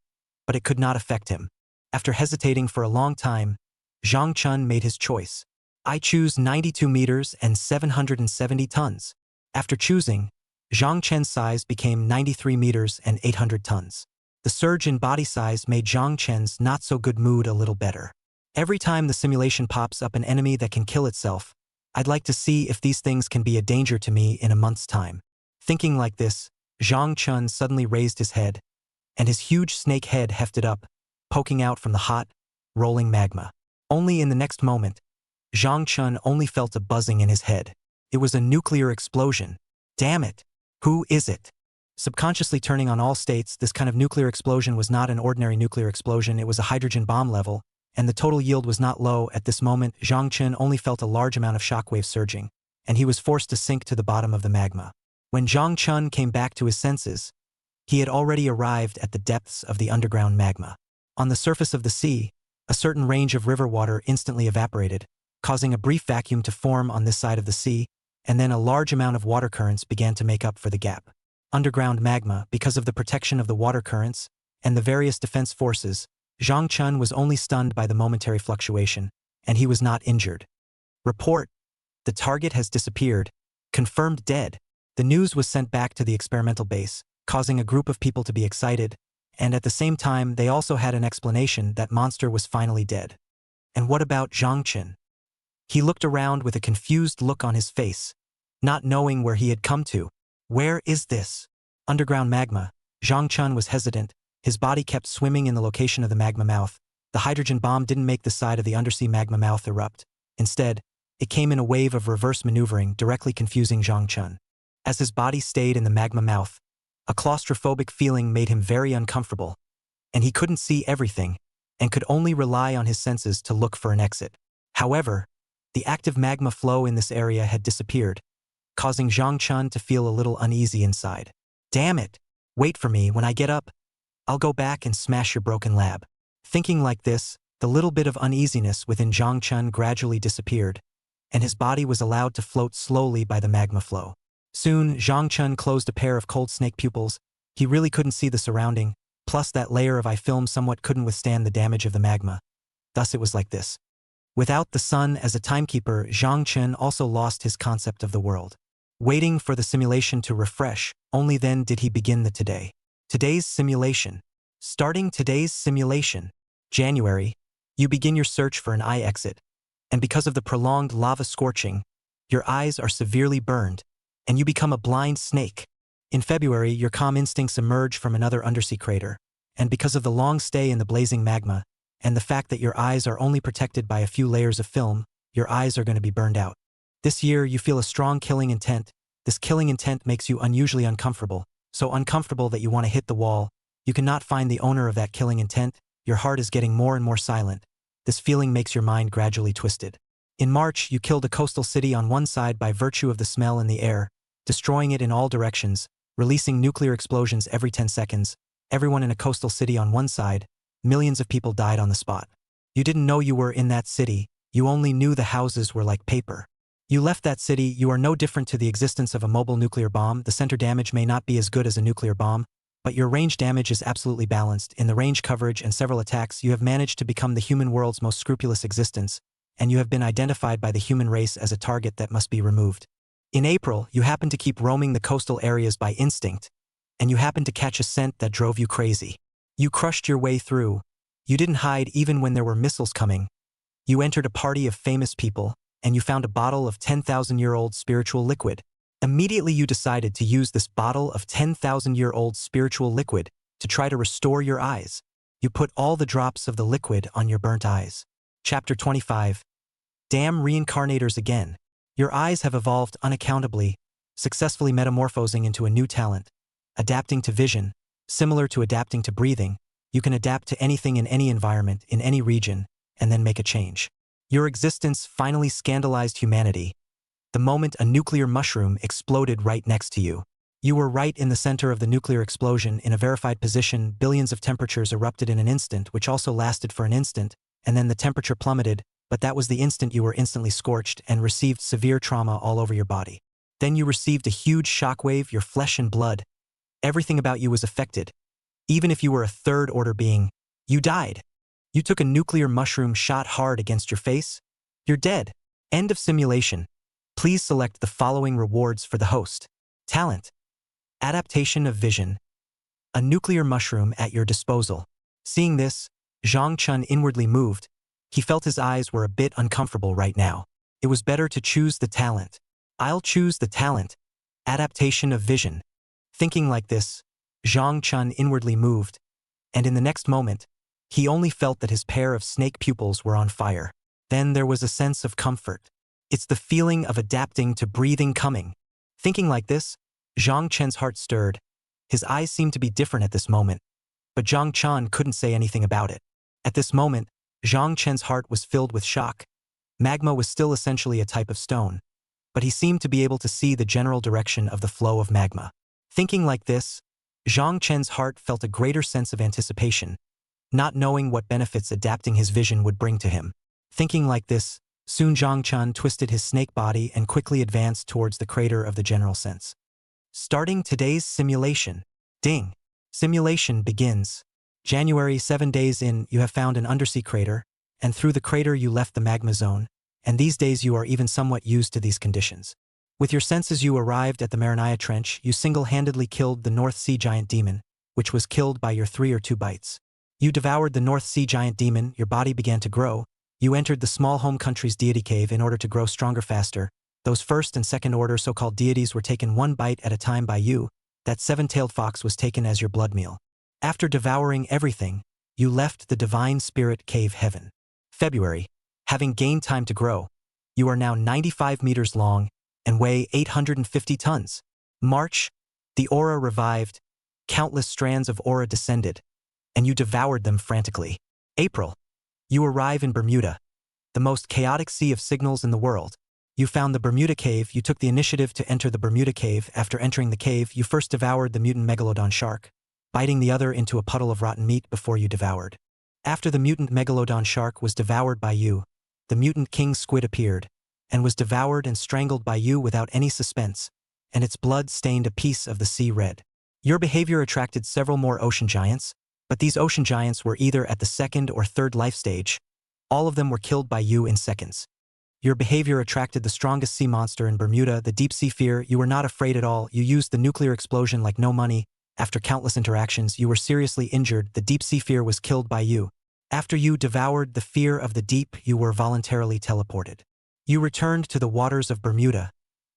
but it could not affect him. After hesitating for a long time, Zhang Chun made his choice. I choose 92 meters and 770 tons. After choosing, Zhang Chen's size became 93 meters and 800 tons. The surge in body size made Zhang Chen's not-so-good mood a little better. Every time the simulation pops up an enemy that can kill itself, I'd like to see if these things can be a danger to me in a month's time. Thinking like this, Zhang Chun suddenly raised his head, and his huge snake head hefted up, poking out from the hot, rolling magma. Only in the next moment, Zhang Chun only felt a buzzing in his head. It was a nuclear explosion. Damn it! Who is it? Subconsciously turning on all states, this kind of nuclear explosion was not an ordinary nuclear explosion, it was a hydrogen bomb level, and the total yield was not low. At this moment, Zhang Chun only felt a large amount of shockwave surging, and he was forced to sink to the bottom of the magma. When Zhang Chun came back to his senses, he had already arrived at the depths of the underground magma. On the surface of the sea, a certain range of river water instantly evaporated, causing a brief vacuum to form on this side of the sea, and then a large amount of water currents began to make up for the gap. Underground magma, because of the protection of the water currents and the various defense forces, Zhang Chun was only stunned by the momentary fluctuation, and he was not injured. Report: the target has disappeared. Confirmed dead. The news was sent back to the experimental base, causing a group of people to be excited, and at the same time they also had an explanation that monster was finally dead. And what about Zhang Chun? He looked around with a confused look on his face, not knowing where he had come to. Where is this? Underground magma. Zhang Chun was hesitant. His body kept swimming in the location of the magma mouth. The hydrogen bomb didn't make the side of the undersea magma mouth erupt. Instead, it came in a wave of reverse maneuvering, directly confusing Zhang Chun. As his body stayed in the magma mouth, a claustrophobic feeling made him very uncomfortable, and he couldn't see everything, and could only rely on his senses to look for an exit. However, the active magma flow in this area had disappeared, causing Zhang Chun to feel a little uneasy inside. Damn it! Wait for me. When I get up, I'll go back and smash your broken lab. Thinking like this, the little bit of uneasiness within Zhang Chun gradually disappeared, and his body was allowed to float slowly by the magma flow. Soon, Zhang Chun closed a pair of cold snake pupils. He really couldn't see the surrounding, plus that layer of eye film somewhat couldn't withstand the damage of the magma. Thus it was like this. Without the sun as a timekeeper, Zhang Chun also lost his concept of the world. Waiting for the simulation to refresh, only then did he begin the today. Today's simulation. Starting today's simulation. January, you begin your search for an eye exit, and because of the prolonged lava scorching, your eyes are severely burned, and you become a blind snake. In February, your calm instincts emerge from another undersea crater, and because of the long stay in the blazing magma, and the fact that your eyes are only protected by a few layers of film, your eyes are going to be burned out. This year, you feel a strong killing intent. This killing intent makes you unusually uncomfortable, so uncomfortable that you want to hit the wall. You cannot find the owner of that killing intent. Your heart is getting more and more silent. This feeling makes your mind gradually twisted. In March, you killed a coastal city on one side by virtue of the smell in the air, destroying it in all directions, releasing nuclear explosions every 10 seconds. Everyone in a coastal city on one side, millions of people died on the spot. You didn't know you were in that city, you only knew the houses were like paper. You left that city. You are no different to the existence of a mobile nuclear bomb. The center damage may not be as good as a nuclear bomb, but your range damage is absolutely balanced. In the range coverage and several attacks, you have managed to become the human world's most scrupulous existence, and you have been identified by the human race as a target that must be removed. In April, you happened to keep roaming the coastal areas by instinct, and you happened to catch a scent that drove you crazy. You crushed your way through. You didn't hide even when there were missiles coming. You entered a party of famous people, and you found a bottle of 10,000-year-old spiritual liquid. Immediately you decided to use this bottle of 10,000-year-old spiritual liquid to try to restore your eyes. You put all the drops of the liquid on your burnt eyes. Chapter 25. Damn reincarnators again. Your eyes have evolved unaccountably, successfully metamorphosing into a new talent. Adapting to vision, similar to adapting to breathing, you can adapt to anything in any environment, in any region, and then make a change. Your existence finally scandalized humanity. The moment a nuclear mushroom exploded right next to you. You were right in the center of the nuclear explosion, in a verified position. Billions of temperatures erupted in an instant, which also lasted for an instant, and then the temperature plummeted, but that was the instant you were instantly scorched and received severe trauma all over your body. Then you received a huge shockwave, your flesh and blood. Everything about you was affected. Even if you were a third-order being, you died. You took a nuclear mushroom shot hard against your face. You're dead. End of simulation. Please select the following rewards for the host. Talent. Adaptation of vision. A nuclear mushroom at your disposal. Seeing this, Zhang Chun inwardly moved. He felt his eyes were a bit uncomfortable right now. It was better to choose the talent. I'll choose the talent. Adaptation of vision. Thinking like this, Zhang Chun inwardly moved, and in the next moment, he only felt that his pair of snake pupils were on fire. Then there was a sense of comfort. It's the feeling of adapting to breathing coming. Thinking like this, Zhang Chen's heart stirred. His eyes seemed to be different at this moment, but Zhang Chen couldn't say anything about it. At this moment, Zhang Chen's heart was filled with shock. Magma was still essentially a type of stone, but he seemed to be able to see the general direction of the flow of magma. Thinking like this, Zhang Chen's heart felt a greater sense of anticipation, not knowing what benefits adapting his vision would bring to him. Thinking like this, soon Zhang Chen twisted his snake body and quickly advanced towards the crater of the general sense. Starting today's simulation. Ding. Simulation begins. January, 7 days in, you have found an undersea crater, and through the crater you left the magma zone, and these days you are even somewhat used to these conditions. With your senses you arrived at the Manhwa trench. You single-handedly killed the North Sea Giant Demon, which was killed by your 3 or 2 bites. You devoured the North Sea Giant Demon, your body began to grow. You entered the small home country's deity cave in order to grow stronger faster. Those first and second order so-called deities were taken 1 bite at a time by you. That 7-tailed fox was taken as your blood meal. After devouring everything, you left the Divine Spirit Cave Heaven. February, having gained time to grow, you are now 95 meters long and weigh 850 tons. March, the aura revived, countless strands of aura descended, and you devoured them frantically. April, you arrive in Bermuda, the most chaotic sea of signals in the world. You found the Bermuda Cave. You took the initiative to enter the Bermuda Cave. After entering the cave, you first devoured the mutant megalodon shark, biting the other into a puddle of rotten meat before you devoured. After the mutant megalodon shark was devoured by you, the mutant king squid appeared, and was devoured and strangled by you without any suspense, and its blood stained a piece of the sea red. Your behavior attracted several more ocean giants, but these ocean giants were either at the second or third life stage. All of them were killed by you in seconds. Your behavior attracted the strongest sea monster in Bermuda, the deep sea fear. You were not afraid at all. You used the nuclear explosion like no money. After countless interactions, you were seriously injured. The deep sea fear was killed by you. After you devoured the fear of the deep, you were voluntarily teleported. You returned to the waters of Bermuda,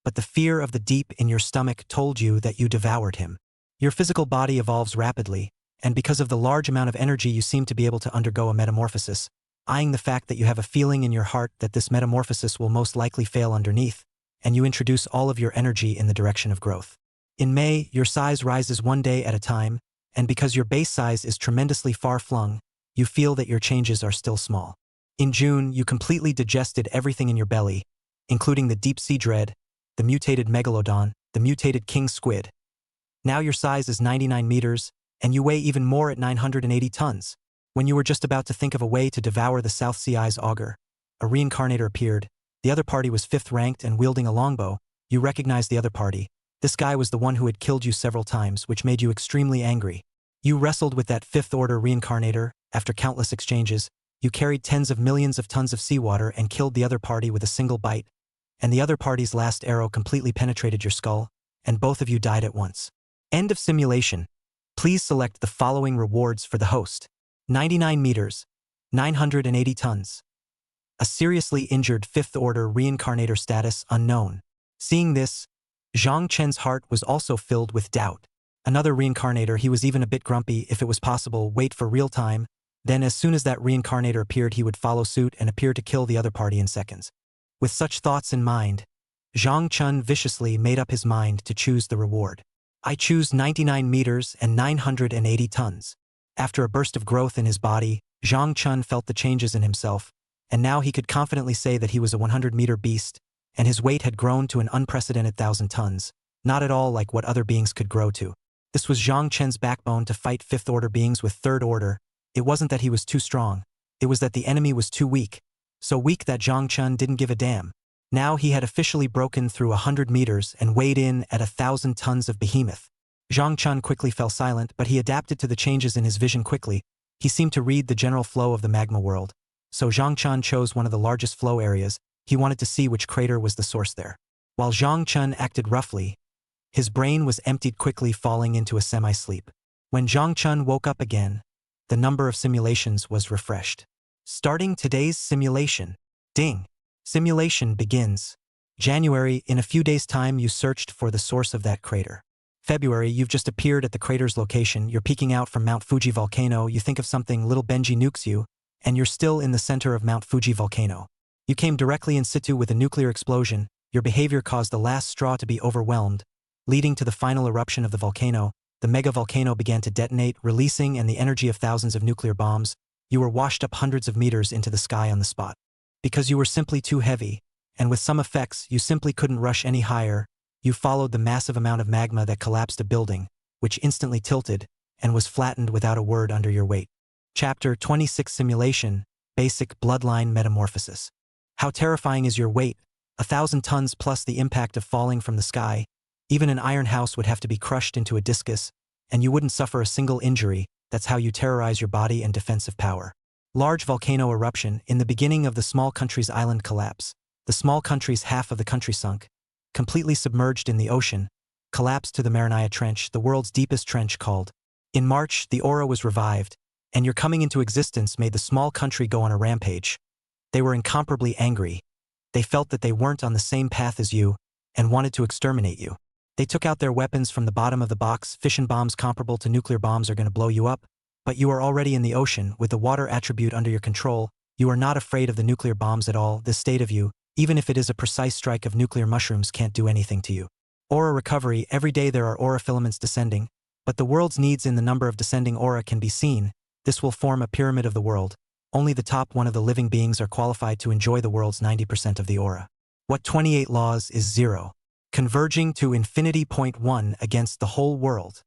but the fear of the deep in your stomach told you that you devoured him. Your physical body evolves rapidly, and because of the large amount of energy you seem to be able to undergo a metamorphosis, eyeing the fact that you have a feeling in your heart that this metamorphosis will most likely fail underneath, and you introduce all of your energy in the direction of growth. In May, your size rises one day at a time, and because your base size is tremendously far-flung, you feel that your changes are still small. In June, you completely digested everything in your belly, including the deep sea dread, the mutated megalodon, the mutated king squid. Now your size is 99 meters, and you weigh even more at 980 tons. When you were just about to think of a way to devour the South Sea Eye's auger, a reincarnator appeared. The other party was 5th ranked and wielding a longbow. You recognized the other party. This guy was the one who had killed you several times, which made you extremely angry. You wrestled with that 5th order reincarnator. After countless exchanges, you carried tens of millions of tons of seawater and killed the other party with a single bite, and the other party's last arrow completely penetrated your skull, and both of you died at once. End of simulation. Please select the following rewards for the host. 99 meters, 980 tons. A seriously injured 5th order reincarnator status unknown. Seeing this, Zhang Chen's heart was also filled with doubt. Another reincarnator. He was even a bit grumpy. If it was possible, wait for real time. Then as soon as that reincarnator appeared, he would follow suit and appear to kill the other party in seconds. With such thoughts in mind, Zhang Chen viciously made up his mind to choose the reward. I choose 99 meters and 980 tons. After a burst of growth in his body, Zhang Chen felt the changes in himself, and now he could confidently say that he was a 100-meter beast, and his weight had grown to an unprecedented 1,000 tons, not at all like what other beings could grow to. This was Zhang Chen's backbone to fight 5th order beings with 3rd order. It wasn't that he was too strong, it was that the enemy was too weak. So weak that Zhang Chen didn't give a damn. Now he had officially broken through 100 meters and weighed in at 1,000 tons of behemoth. Zhang Chen quickly fell silent, but he adapted to the changes in his vision quickly. He seemed to read the general flow of the magma world. So Zhang Chen chose one of the largest flow areas. He wanted to see which crater was the source there. While Zhang Chen acted roughly, his brain was emptied quickly, falling into a semi-sleep. When Zhang Chen woke up again, the number of simulations was refreshed. Starting today's simulation. Ding. Simulation begins. January, in a few days' time you searched for the source of that crater. February, you've just appeared at the crater's location. You're peeking out from Mount Fuji volcano. You think of something, little Benji nukes you, and you're still in the center of Mount Fuji volcano. You came directly in situ with a nuclear explosion. Your behavior caused the last straw to be overwhelmed, leading to the final eruption of the volcano. The mega volcano began to detonate, releasing and the energy of thousands of nuclear bombs. You were washed up hundreds of meters into the sky on the spot. Because you were simply too heavy, and with some effects you simply couldn't rush any higher, you followed the massive amount of magma that collapsed a building, which instantly tilted, and was flattened without a word under your weight. Chapter 26 Simulation, Basic Bloodline Metamorphosis. How terrifying is your weight? 1,000 tons plus the impact of falling from the sky. Even an iron house would have to be crushed into a discus, and you wouldn't suffer a single injury. That's how you terrorize your body and defensive power. Large volcano eruption. In the beginning of the small country's island collapse, the small country's half of the country sunk, completely submerged in the ocean, collapsed to the Marinaya Trench, the world's deepest trench called. In March, the aura was revived, and your coming into existence made the small country go on a rampage. They were incomparably angry. They felt that they weren't on the same path as you, and wanted to exterminate you. They took out their weapons from the bottom of the box. Fission bombs comparable to nuclear bombs are going to blow you up. But you are already in the ocean, with the water attribute under your control. You are not afraid of the nuclear bombs at all. This state of you, even if it is a precise strike of nuclear mushrooms, can't do anything to you. Aura recovery. Every day there are aura filaments descending, but the world's needs in the number of descending aura can be seen. This will form a pyramid of the world. Only the top one of the living beings are qualified to enjoy the world's 90% of the aura. What 28 laws is 0. Converging to infinity. Point 1 against the whole world.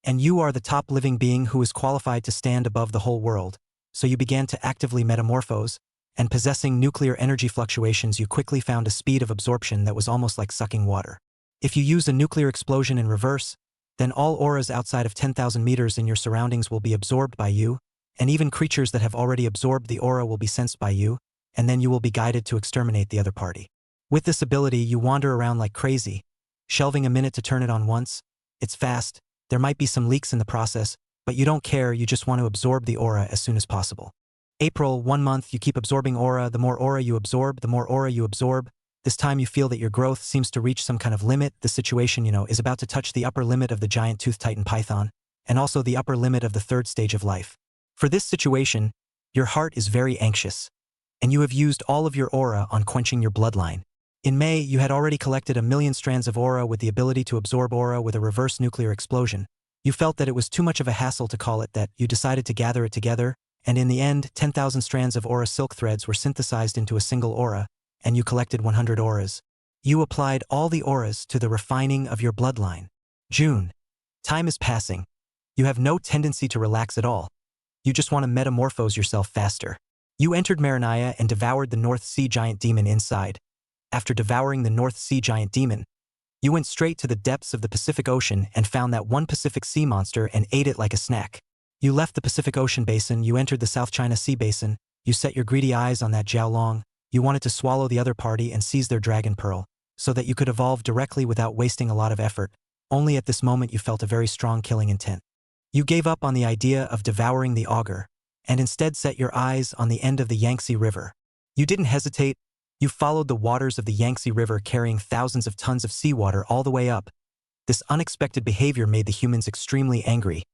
And you are the top living being who is qualified to stand above the whole world, so you began to actively metamorphose, and possessing nuclear energy fluctuations, you quickly found a speed of absorption that was almost like sucking water. If you use a nuclear explosion in reverse, then all auras outside of 10,000 meters in your surroundings will be absorbed by you, and even creatures that have already absorbed the aura will be sensed by you, and then you will be guided to exterminate the other party. With this ability, you wander around like crazy, shelving a minute to turn it on once. It's fast. There might be some leaks in the process, but you don't care. You just want to absorb the aura as soon as possible. April, 1 month, you keep absorbing aura. The more aura you absorb, the more aura you absorb. This time you feel that your growth seems to reach some kind of limit. The situation, is about to touch the upper limit of the giant tooth titan python, and also the upper limit of the third stage of life. For this situation, your heart is very anxious, and you have used all of your aura on quenching your bloodline. In May, you had already collected 1,000,000 strands of aura with the ability to absorb aura with a reverse nuclear explosion. You felt that it was too much of a hassle to call it that. You decided to gather it together, and in the end, 10,000 strands of aura silk threads were synthesized into a single aura, and you collected 100 auras. You applied all the auras to the refining of your bloodline. June. Time is passing. You have no tendency to relax at all. You just want to metamorphose yourself faster. You entered Marinaya and devoured the North Sea giant demon inside. After devouring the North Sea giant demon, you went straight to the depths of the Pacific Ocean and found that one Pacific Sea monster and ate it like a snack. You left the Pacific Ocean basin, you entered the South China Sea basin, you set your greedy eyes on that Jiaolong, you wanted to swallow the other party and seize their dragon pearl, so that you could evolve directly without wasting a lot of effort. Only at this moment you felt a very strong killing intent. You gave up on the idea of devouring the auger, and instead set your eyes on the end of the Yangtze River. You didn't hesitate. You followed the waters of the Yangtze River, carrying thousands of tons of seawater all the way up. This unexpected behavior made the humans extremely angry.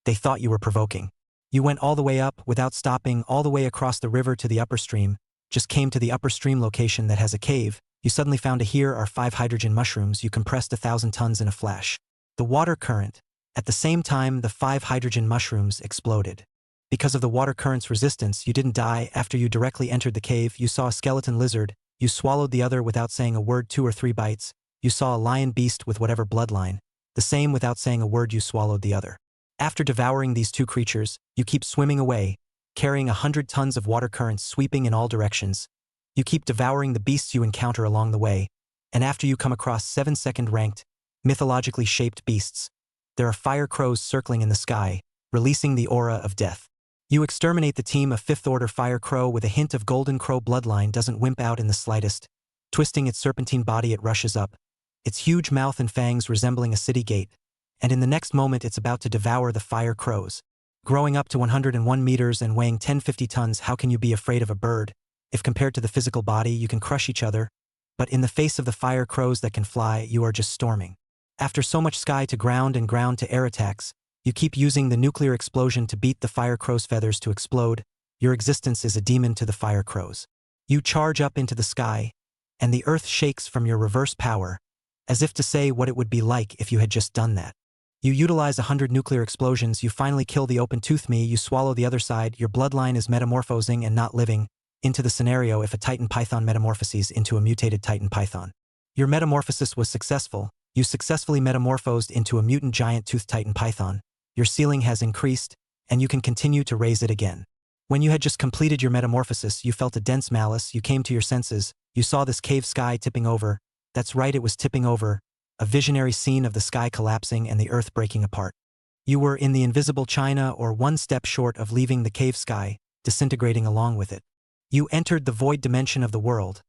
They thought you were provoking. You went all the way up without stopping, all the way across the river to the upper stream, just came to the upper stream location that has a cave. You suddenly found here are 5 hydrogen mushrooms. You compressed 1,000 tons in a flash. The water current. At the same time, the 5 hydrogen mushrooms exploded. Because of the water current's resistance, you didn't die. After you directly entered the cave, you saw a skeleton lizard. You swallowed the other without saying a word. 2 or 3 bites. You saw a lion beast with whatever bloodline. The same, without saying a word, you swallowed the other. After devouring these 2 creatures, you keep swimming away, carrying 100 tons of water currents sweeping in all directions. You keep devouring the beasts you encounter along the way, and after you come across 7-second ranked, mythologically shaped beasts, there are fire crows circling in the sky, releasing the aura of death. You exterminate the team of 5th order fire crow with a hint of golden crow bloodline. Doesn't wimp out in the slightest. Twisting its serpentine body, it rushes up, its huge mouth and fangs resembling a city gate, and in the next moment it's about to devour the fire crows. Growing up to 101 meters and weighing 1050 tons, how can you be afraid of a bird? If compared to the physical body, you can crush each other, but in the face of the fire crows that can fly, you are just storming. After so much sky to ground and ground to air attacks, you keep using the nuclear explosion to beat the fire crow's feathers to explode. Your existence is a demon to the fire crows. You charge up into the sky, and the earth shakes from your reverse power, as if to say what it would be like if you had just done that. You utilize 100 nuclear explosions. You finally kill the open tooth me. You swallow the other side. Your bloodline is metamorphosing and not living into the scenario if a titan python metamorphoses into a mutated titan python. Your metamorphosis was successful. You successfully metamorphosed into a mutant giant tooth titan python. Your ceiling has increased, and you can continue to raise it again. When you had just completed your metamorphosis, you felt a dense malice. You came to your senses. You saw this cave sky tipping over. That's right, it was tipping over. A visionary scene of the sky collapsing and the earth breaking apart. You were in the invisible China, or one step short of leaving the cave sky, disintegrating along with it. You entered the void dimension of the world.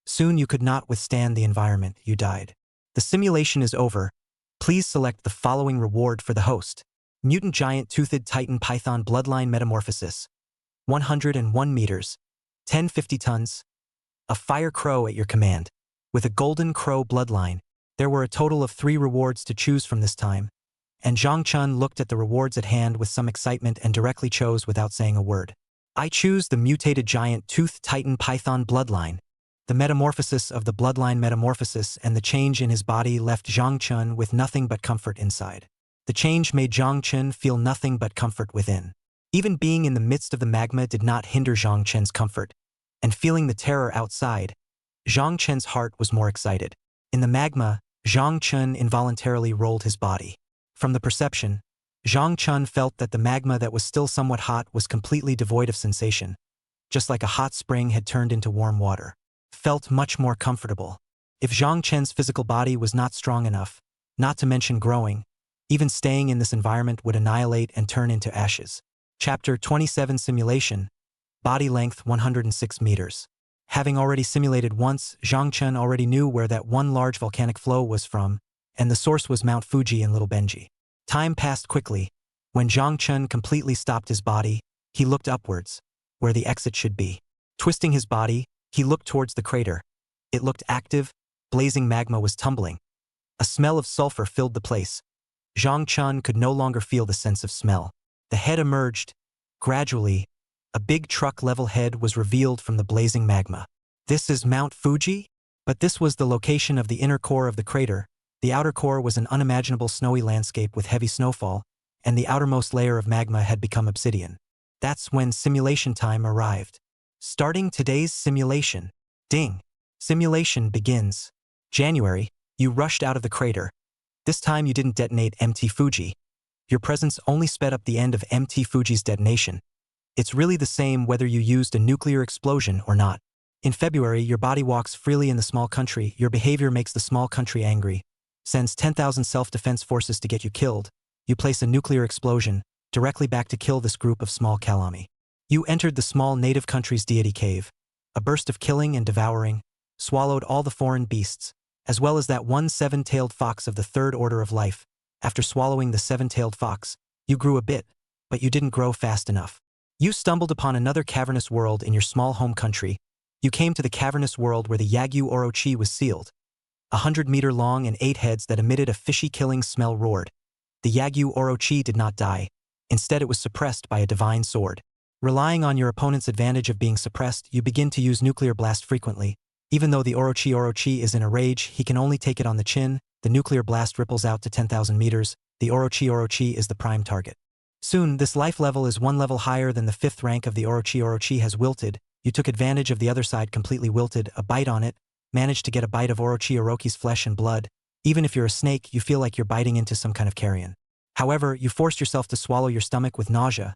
Soon you could not withstand the environment. You died. The simulation is over. Please select the following reward for the host. Mutant Giant Toothed Titan Python Bloodline Metamorphosis. 101 meters. 1050 tons. A fire crow at your command. With a golden crow bloodline. There were a total of 3 rewards to choose from this time, and Zhang Chun looked at the rewards at hand with some excitement and directly chose without saying a word. I choose the mutated giant toothed titan python bloodline. The metamorphosis of the bloodline metamorphosis and the change in his body left Zhang Chun with nothing but comfort inside. The change made Zhang Chun feel nothing but comfort within. Even being in the midst of the magma did not hinder Zhang Chun's comfort, and feeling the terror outside, Zhang Chun's heart was more excited. In the magma, Zhang Chun involuntarily rolled his body. From the perception, Zhang Chun felt that the magma that was still somewhat hot was completely devoid of sensation, just like a hot spring had turned into warm water. Felt much more comfortable. If Zhang Chen's physical body was not strong enough, not to mention growing, even staying in this environment would annihilate and turn into ashes. Chapter 27 Simulation. Body length 106 meters. Having already simulated once, Zhang Chun already knew where that one large volcanic flow was from, and the source was Mount Fuji in Little Benji. Time passed quickly. When Zhang Chun completely stopped his body, he looked upwards, where the exit should be. Twisting his body, he looked towards the crater. It looked active, blazing magma was tumbling. A smell of sulfur filled the place. Zhang Chun could no longer feel the sense of smell. The head emerged. Gradually, a big truck-level head was revealed from the blazing magma. This is Mount Fuji? But this was the location of the inner core of the crater. The outer core was an unimaginable snowy landscape with heavy snowfall, and the outermost layer of magma had become obsidian. That's when simulation time arrived. Starting today's simulation. Ding. Simulation begins. January, you rushed out of the crater. This time you didn't detonate MT Fuji. Your presence only sped up the end of MT Fuji's detonation. It's really the same whether you used a nuclear explosion or not. In February, your body walks freely in the small country. Your behavior makes the small country angry. Sends 10,000 self-defense forces to get you killed. You place a nuclear explosion, directly back to kill this group of small Kalami. You entered the small native country's deity cave. A burst of killing and devouring, swallowed all the foreign beasts, as well as that one seven-tailed fox of the third order of life. After swallowing the seven-tailed fox, you grew a bit, but you didn't grow fast enough. You stumbled upon another cavernous world in your small home country. You came to the cavernous world where the Yagyu Orochi was sealed. 100-meter long and 8 heads that emitted a fishy-killing smell roared. The Yagyu Orochi did not die. Instead, it was suppressed by a divine sword. Relying on your opponent's advantage of being suppressed, you begin to use nuclear blast frequently. Even though the Orochi is in a rage, he can only take it on the chin. The nuclear blast ripples out to 10,000 meters. The Orochi is the prime target. Soon, this life level is 1 level higher than the 5th rank of the Orochi has wilted. You took advantage of the other side completely wilted, a bite on it, managed to get a bite of Orochi's flesh and blood. Even if you're a snake, you feel like you're biting into some kind of carrion. However, you forced yourself to swallow your stomach with nausea.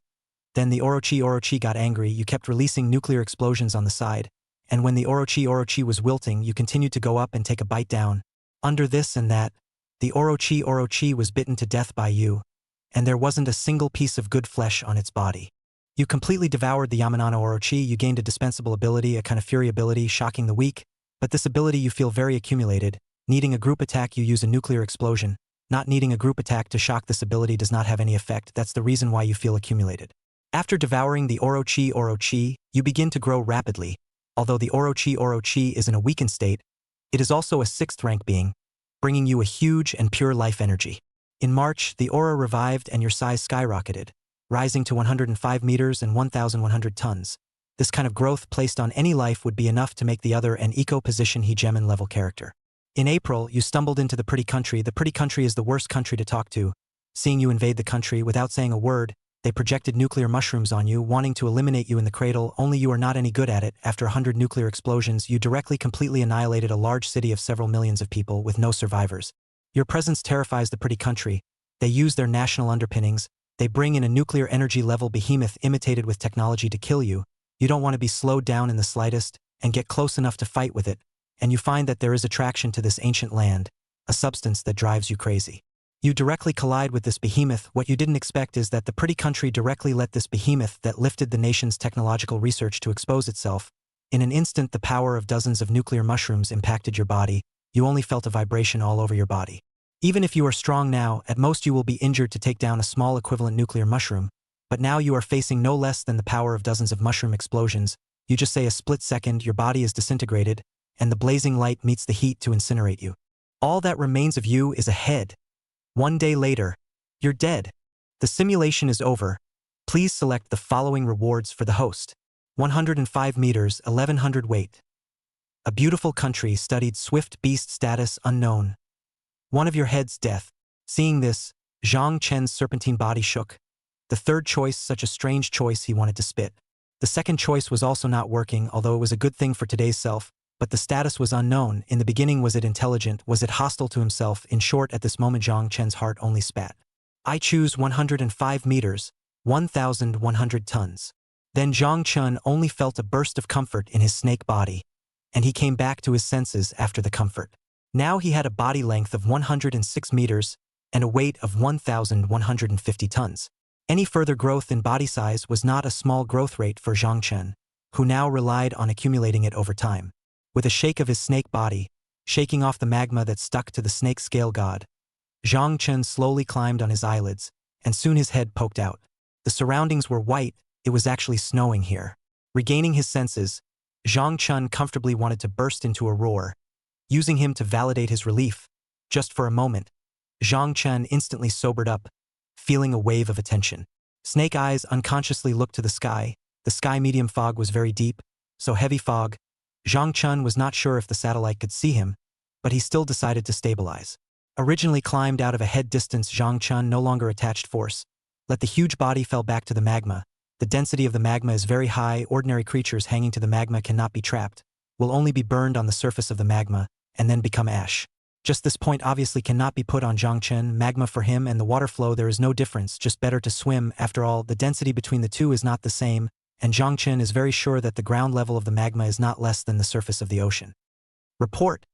Then the Orochi got angry. You kept releasing nuclear explosions on the side. And when the Orochi was wilting, you continued to go up and take a bite down. Under this and that, the Orochi was bitten to death by you, and there wasn't a single piece of good flesh on its body. You completely devoured the Yamanano Orochi. You gained a dispensable ability, a kind of fury ability, shocking the weak, but this ability you feel very accumulated. Needing a group attack, you use a nuclear explosion. Not needing a group attack to shock this ability does not have any effect. That's the reason why you feel accumulated. After devouring the Orochi, you begin to grow rapidly. Although the Orochi is in a weakened state, it is also a 6th rank being, bringing you a huge and pure life energy. In March, the aura revived and your size skyrocketed, rising to 105 meters and 1,100 tons. This kind of growth placed on any life would be enough to make the other an eco-position hegemon level character. In April, you stumbled into the pretty country. The pretty country is the worst country to talk to. Seeing you invade the country without saying a word, they projected nuclear mushrooms on you, wanting to eliminate you in the cradle, only you are not any good at it. After 100 nuclear explosions, you directly completely annihilated a large city of several millions of people with no survivors. Your presence terrifies the pretty country. They use their national underpinnings. They bring in a nuclear energy level behemoth imitated with technology to kill you. You don't want to be slowed down in the slightest, and get close enough to fight with it, and you find that there is attraction to this ancient land, a substance that drives you crazy. You directly collide with this behemoth. What you didn't expect is that the pretty country directly let this behemoth that lifted the nation's technological research to expose itself. In an instant, the power of dozens of nuclear mushrooms impacted your body. You only felt a vibration all over your body. Even if you are strong now, at most you will be injured to take down a small equivalent nuclear mushroom, but now you are facing no less than the power of dozens of mushroom explosions. You just say a split second, your body is disintegrated, and the blazing light meets the heat to incinerate you. All that remains of you is a head. 1 day later, You're dead. The simulation is over. Please select the following rewards for the host. 105 meters, 1100 weight. A beautiful country studied swift beast status unknown. One of your head's death. Seeing this, Zhang Chen's serpentine body shook. The third choice, such a strange choice, he wanted to spit. The second choice was also not working, although it was a good thing for today's self, but the status was unknown. In the beginning, was it intelligent? Was it hostile to himself? In short, at this moment Zhang Chen's heart only spat. I choose 105 meters, 1,100 tons. Then Zhang Chen only felt a burst of comfort in his snake body, and he came back to his senses after the comfort. Now he had a body length of 106 meters and a weight of 1,150 tons. Any further growth in body size was not a small growth rate for Zhang Chen, who now relied on accumulating it over time. With a shake of his snake body, shaking off the magma that stuck to the snake scale god, Zhang Chen slowly climbed on his eyelids, and soon his head poked out. The surroundings were white, it was actually snowing here. Regaining his senses, Zhang Chen comfortably wanted to burst into a roar, using him to validate his relief. Just for a moment, Zhang Chen instantly sobered up, feeling a wave of attention. Snake eyes unconsciously looked to the sky. The sky medium fog was very deep, so heavy fog. Zhang Chen was not sure if the satellite could see him, but he still decided to stabilize. Originally climbed out of a head distance, Zhang Chen no longer attached force. Let the huge body fell back to the magma. The density of the magma is very high. Ordinary creatures hanging to the magma cannot be trapped, will only be burned on the surface of the magma, and then become ash. Just this point obviously cannot be put on Zhang Chen. Magma for him and the water flow, there is no difference, just better to swim. After all, the density between the two is not the same, and Zhang Chen is very sure that the ground level of the magma is not less than the surface of the ocean. Report.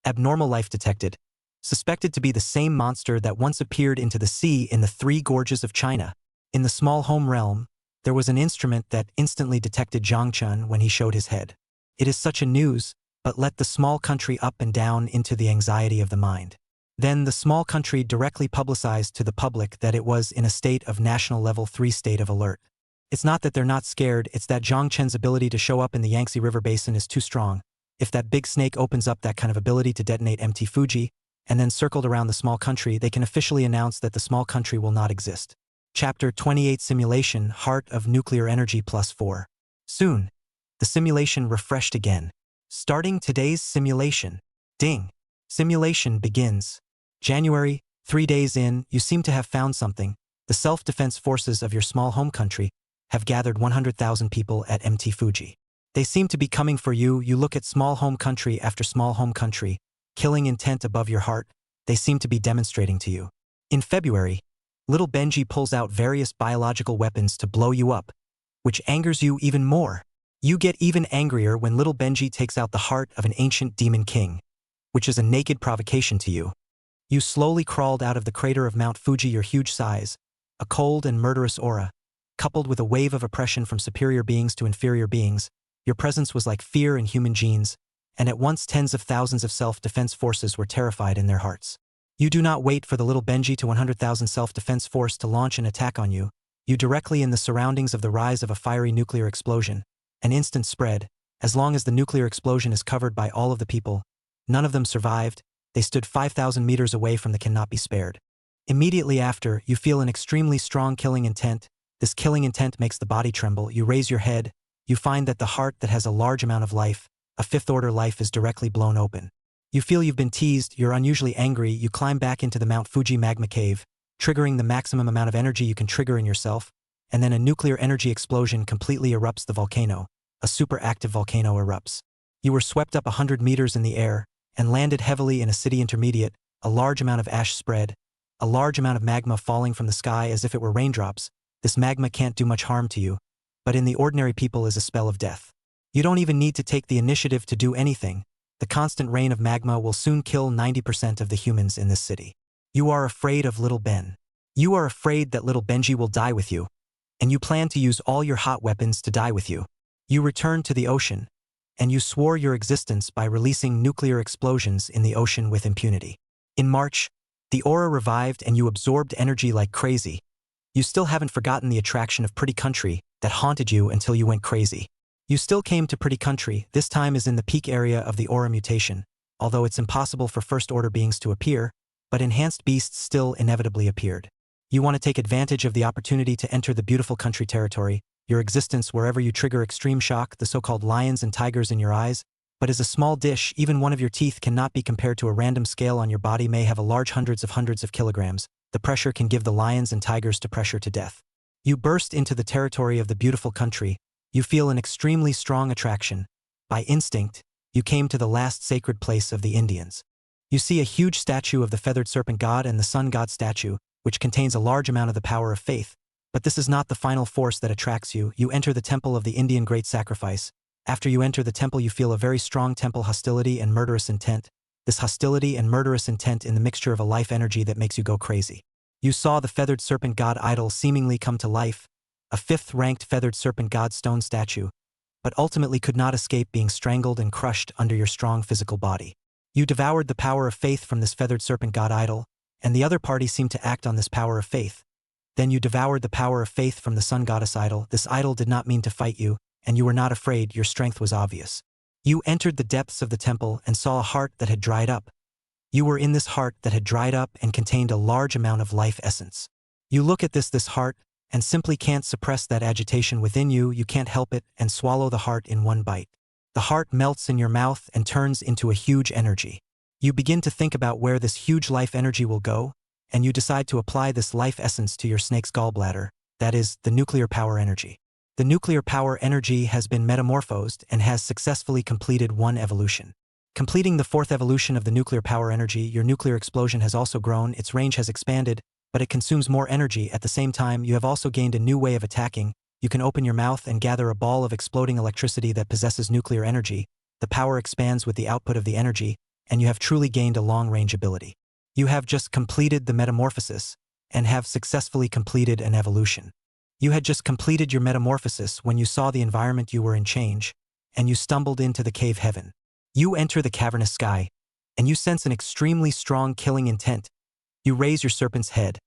Abnormal life detected. Suspected to be the same monster that once appeared into the sea in the Three Gorges of China. In the small home realm, there was an instrument that instantly detected Zhang Chen when he showed his head. It is such a news, but let the small country up and down into the anxiety of the mind. Then the small country directly publicized to the public that it was in a state of national level 3 state of alert. It's not that they're not scared, it's that Zhang Chen's ability to show up in the Yangtze River Basin is too strong. If that big snake opens up that kind of ability to detonate MT Fuji, and then circled around the small country, they can officially announce that the small country will not exist. Chapter 28 Simulation, Heart of Nuclear Energy +4. Soon, the simulation refreshed again. Starting today's simulation. Ding. Simulation begins. January, 3 days in, you seem to have found something. The self-defense forces of your small home country have gathered 100,000 people at MT Fuji. They seem to be coming for you. You look at small home country after small home country, killing intent above your heart. They seem to be demonstrating to you. In February, little Benji pulls out various biological weapons to blow you up, which angers you even more. You get even angrier when little Benji takes out the heart of an ancient demon king, which is a naked provocation to you. You slowly crawled out of the crater of Mount Fuji, your huge size, a cold and murderous aura, coupled with a wave of oppression from superior beings to inferior beings. Your presence was like fear in human genes, and at once tens of thousands of self-defense forces were terrified in their hearts. You do not wait for the little Benji to 100,000 self-defense force to launch an attack on you. You directly in the surroundings of the rise of a fiery nuclear explosion, an instant spread. As long as the nuclear explosion is covered by all of the people, none of them survived. They stood 5,000 meters away from the cannot be spared. Immediately after, you feel an extremely strong killing intent. This killing intent makes the body tremble. You raise your head. You find that the heart that has a large amount of life, a fifth-order life, is directly blown open. You feel you've been teased. You're unusually angry. You climb back into the Mount Fuji magma cave, triggering the maximum amount of energy you can trigger in yourself, and then a nuclear energy explosion completely erupts the volcano. A super active volcano erupts. You were swept up 100 meters in the air and landed heavily in a city intermediate. A large amount of ash spread, a large amount of magma falling from the sky as if it were raindrops. This magma can't do much harm to you, but in the ordinary people is a spell of death. You don't even need to take the initiative to do anything. The constant rain of magma will soon kill 90% of the humans in this city. You are afraid of little Ben. You are afraid that little Benji will die with you, and you plan to use all your hot weapons to die with you. You return to the ocean, and you swore your existence by releasing nuclear explosions in the ocean with impunity. In March, the aura revived and you absorbed energy like crazy. You still haven't forgotten the attraction of Pretty Country that haunted you until you went crazy. You still came to Pretty Country, this time is in the peak area of the aura mutation, although it's impossible for first-order beings to appear, but enhanced beasts still inevitably appeared. You want to take advantage of the opportunity to enter the beautiful country territory, your existence wherever you trigger extreme shock, the so-called lions and tigers in your eyes. But as a small dish, even one of your teeth cannot be compared to a random scale on your body may have a large hundreds of kilograms. The pressure can give the lions and tigers to pressure to death. You burst into the territory of the beautiful country. You feel an extremely strong attraction. By instinct, you came to the last sacred place of the Indians. You see a huge statue of the feathered serpent god and the sun god statue, which contains a large amount of the power of faith. But this is not the final force that attracts you. You enter the temple of the Indian great sacrifice. After you enter the temple, you feel a very strong temple hostility and murderous intent. This hostility and murderous intent in the mixture of a life energy that makes you go crazy. You saw the feathered serpent god idol seemingly come to life, a 5th-ranked feathered serpent god stone statue, but ultimately could not escape being strangled and crushed under your strong physical body. You devoured the power of faith from this feathered serpent god idol, and the other party seemed to act on this power of faith. Then you devoured the power of faith from the sun goddess idol. This idol did not mean to fight you, and you were not afraid. Your strength was obvious. You entered the depths of the temple and saw a heart that had dried up. You were in this heart that had dried up and contained a large amount of life essence. You look at this heart, and simply can't suppress that agitation within you. You can't help it and swallow the heart in one bite. The heart melts in your mouth and turns into a huge energy. You begin to think about where this huge life energy will go, and you decide to apply this life essence to your snake's gallbladder, that is, the nuclear power energy. The nuclear power energy has been metamorphosed and has successfully completed one evolution. Completing the 4th evolution of the nuclear power energy, your nuclear explosion has also grown, its range has expanded, but it consumes more energy. At the same time, you have also gained a new way of attacking. You can open your mouth and gather a ball of exploding electricity that possesses nuclear energy. The power expands with the output of the energy, and you have truly gained a long-range ability. You have just completed the metamorphosis, and have successfully completed an evolution. You had just completed your metamorphosis when you saw the environment you were in change, and you stumbled into the cave heaven. You enter the cavernous sky, and you sense an extremely strong killing intent. You raise your serpent's head,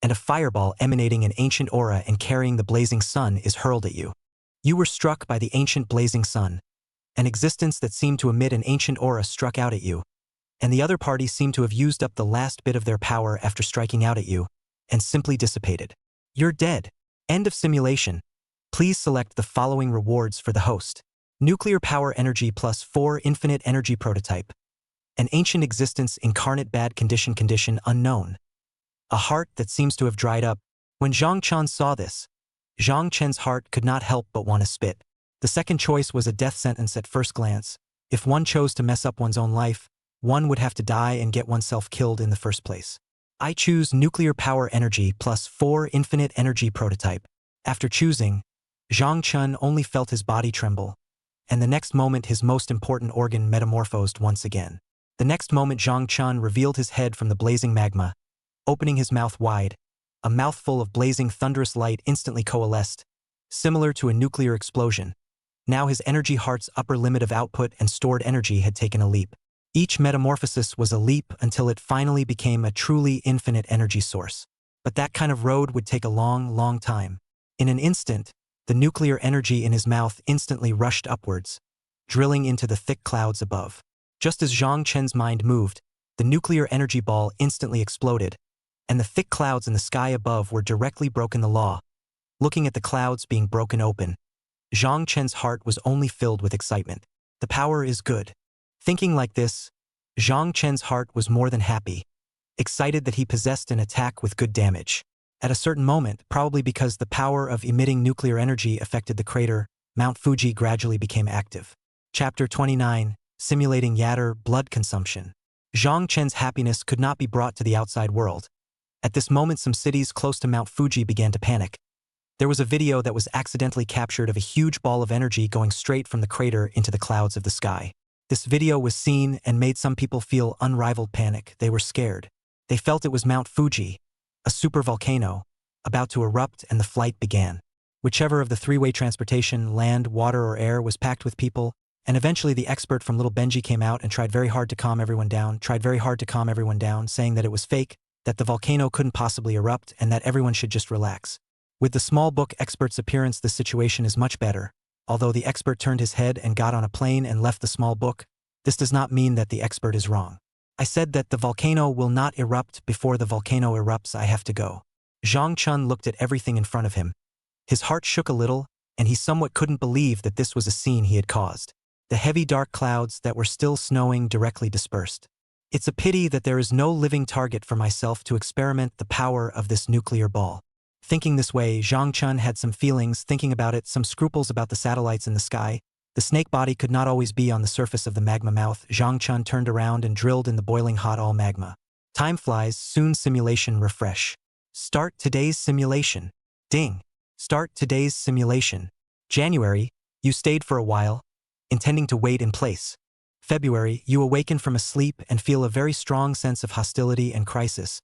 and a fireball emanating an ancient aura and carrying the blazing sun is hurled at you. You were struck by the ancient blazing sun. An existence that seemed to emit an ancient aura struck out at you, and the other party seemed to have used up the last bit of their power after striking out at you, and simply dissipated. You're dead. End of simulation. Please select the following rewards for the host. Nuclear power energy plus 4 infinite energy prototype. An ancient existence incarnate bad condition unknown. A heart that seems to have dried up. When Zhang Chen saw this, Zhang Chen's heart could not help but want to spit. The second choice was a death sentence at first glance. If one chose to mess up one's own life, one would have to die and get oneself killed in the first place. I choose nuclear power energy plus 4 infinite energy prototype. After choosing, Zhang Chen only felt his body tremble, and the next moment his most important organ metamorphosed once again. The next moment Zhang Chen revealed his head from the blazing magma. Opening his mouth wide, a mouthful of blazing thunderous light instantly coalesced, similar to a nuclear explosion. Now his energy heart's upper limit of output and stored energy had taken a leap. Each metamorphosis was a leap until it finally became a truly infinite energy source. But that kind of road would take a long, long time. In an instant, the nuclear energy in his mouth instantly rushed upwards, drilling into the thick clouds above. Just as Zhang Chen's mind moved, the nuclear energy ball instantly exploded, and the thick clouds in the sky above were directly broken the law. Looking at the clouds being broken open, Zhang Chen's heart was only filled with excitement. The power is good. Thinking like this, Zhang Chen's heart was more than happy, excited that he possessed an attack with good damage. At a certain moment, probably because the power of emitting nuclear energy affected the crater, Mount Fuji gradually became active. Chapter 29, Simulating Yatter Blood Consumption. Zhang Chen's happiness could not be brought to the outside world. At this moment, some cities close to Mount Fuji began to panic. There was a video that was accidentally captured of a huge ball of energy going straight from the crater into the clouds of the sky. This video was seen and made some people feel unrivaled panic. They were scared. They felt it was Mount Fuji, a supervolcano, about to erupt, and the flight began. Whichever of the three-way transportation, land, water, or air, was packed with people, and eventually the expert from Little Benji came out and tried very hard to calm everyone down, saying that it was fake, that the volcano couldn't possibly erupt, and that everyone should just relax. With the small book expert's appearance, the situation is much better. Although the expert turned his head and got on a plane and left the small book, this does not mean that the expert is wrong. I said that the volcano will not erupt before the volcano erupts. I have to go. Zhang Chun looked at everything in front of him. His heart shook a little, and he somewhat couldn't believe that this was a scene he had caused. The heavy dark clouds that were still snowing directly dispersed. It's a pity that there is no living target for myself to experiment the power of this nuclear ball. Thinking this way, Zhang Chun had some feelings, thinking about it, some scruples about the satellites in the sky. The snake body could not always be on the surface of the magma mouth. Zhang Chun turned around and drilled in the boiling hot all magma. Time flies, soon simulation refresh. Start today's simulation. Ding. Start today's simulation. January, you stayed for a while, intending to wait in place. February, you awaken from a sleep and feel a very strong sense of hostility and crisis,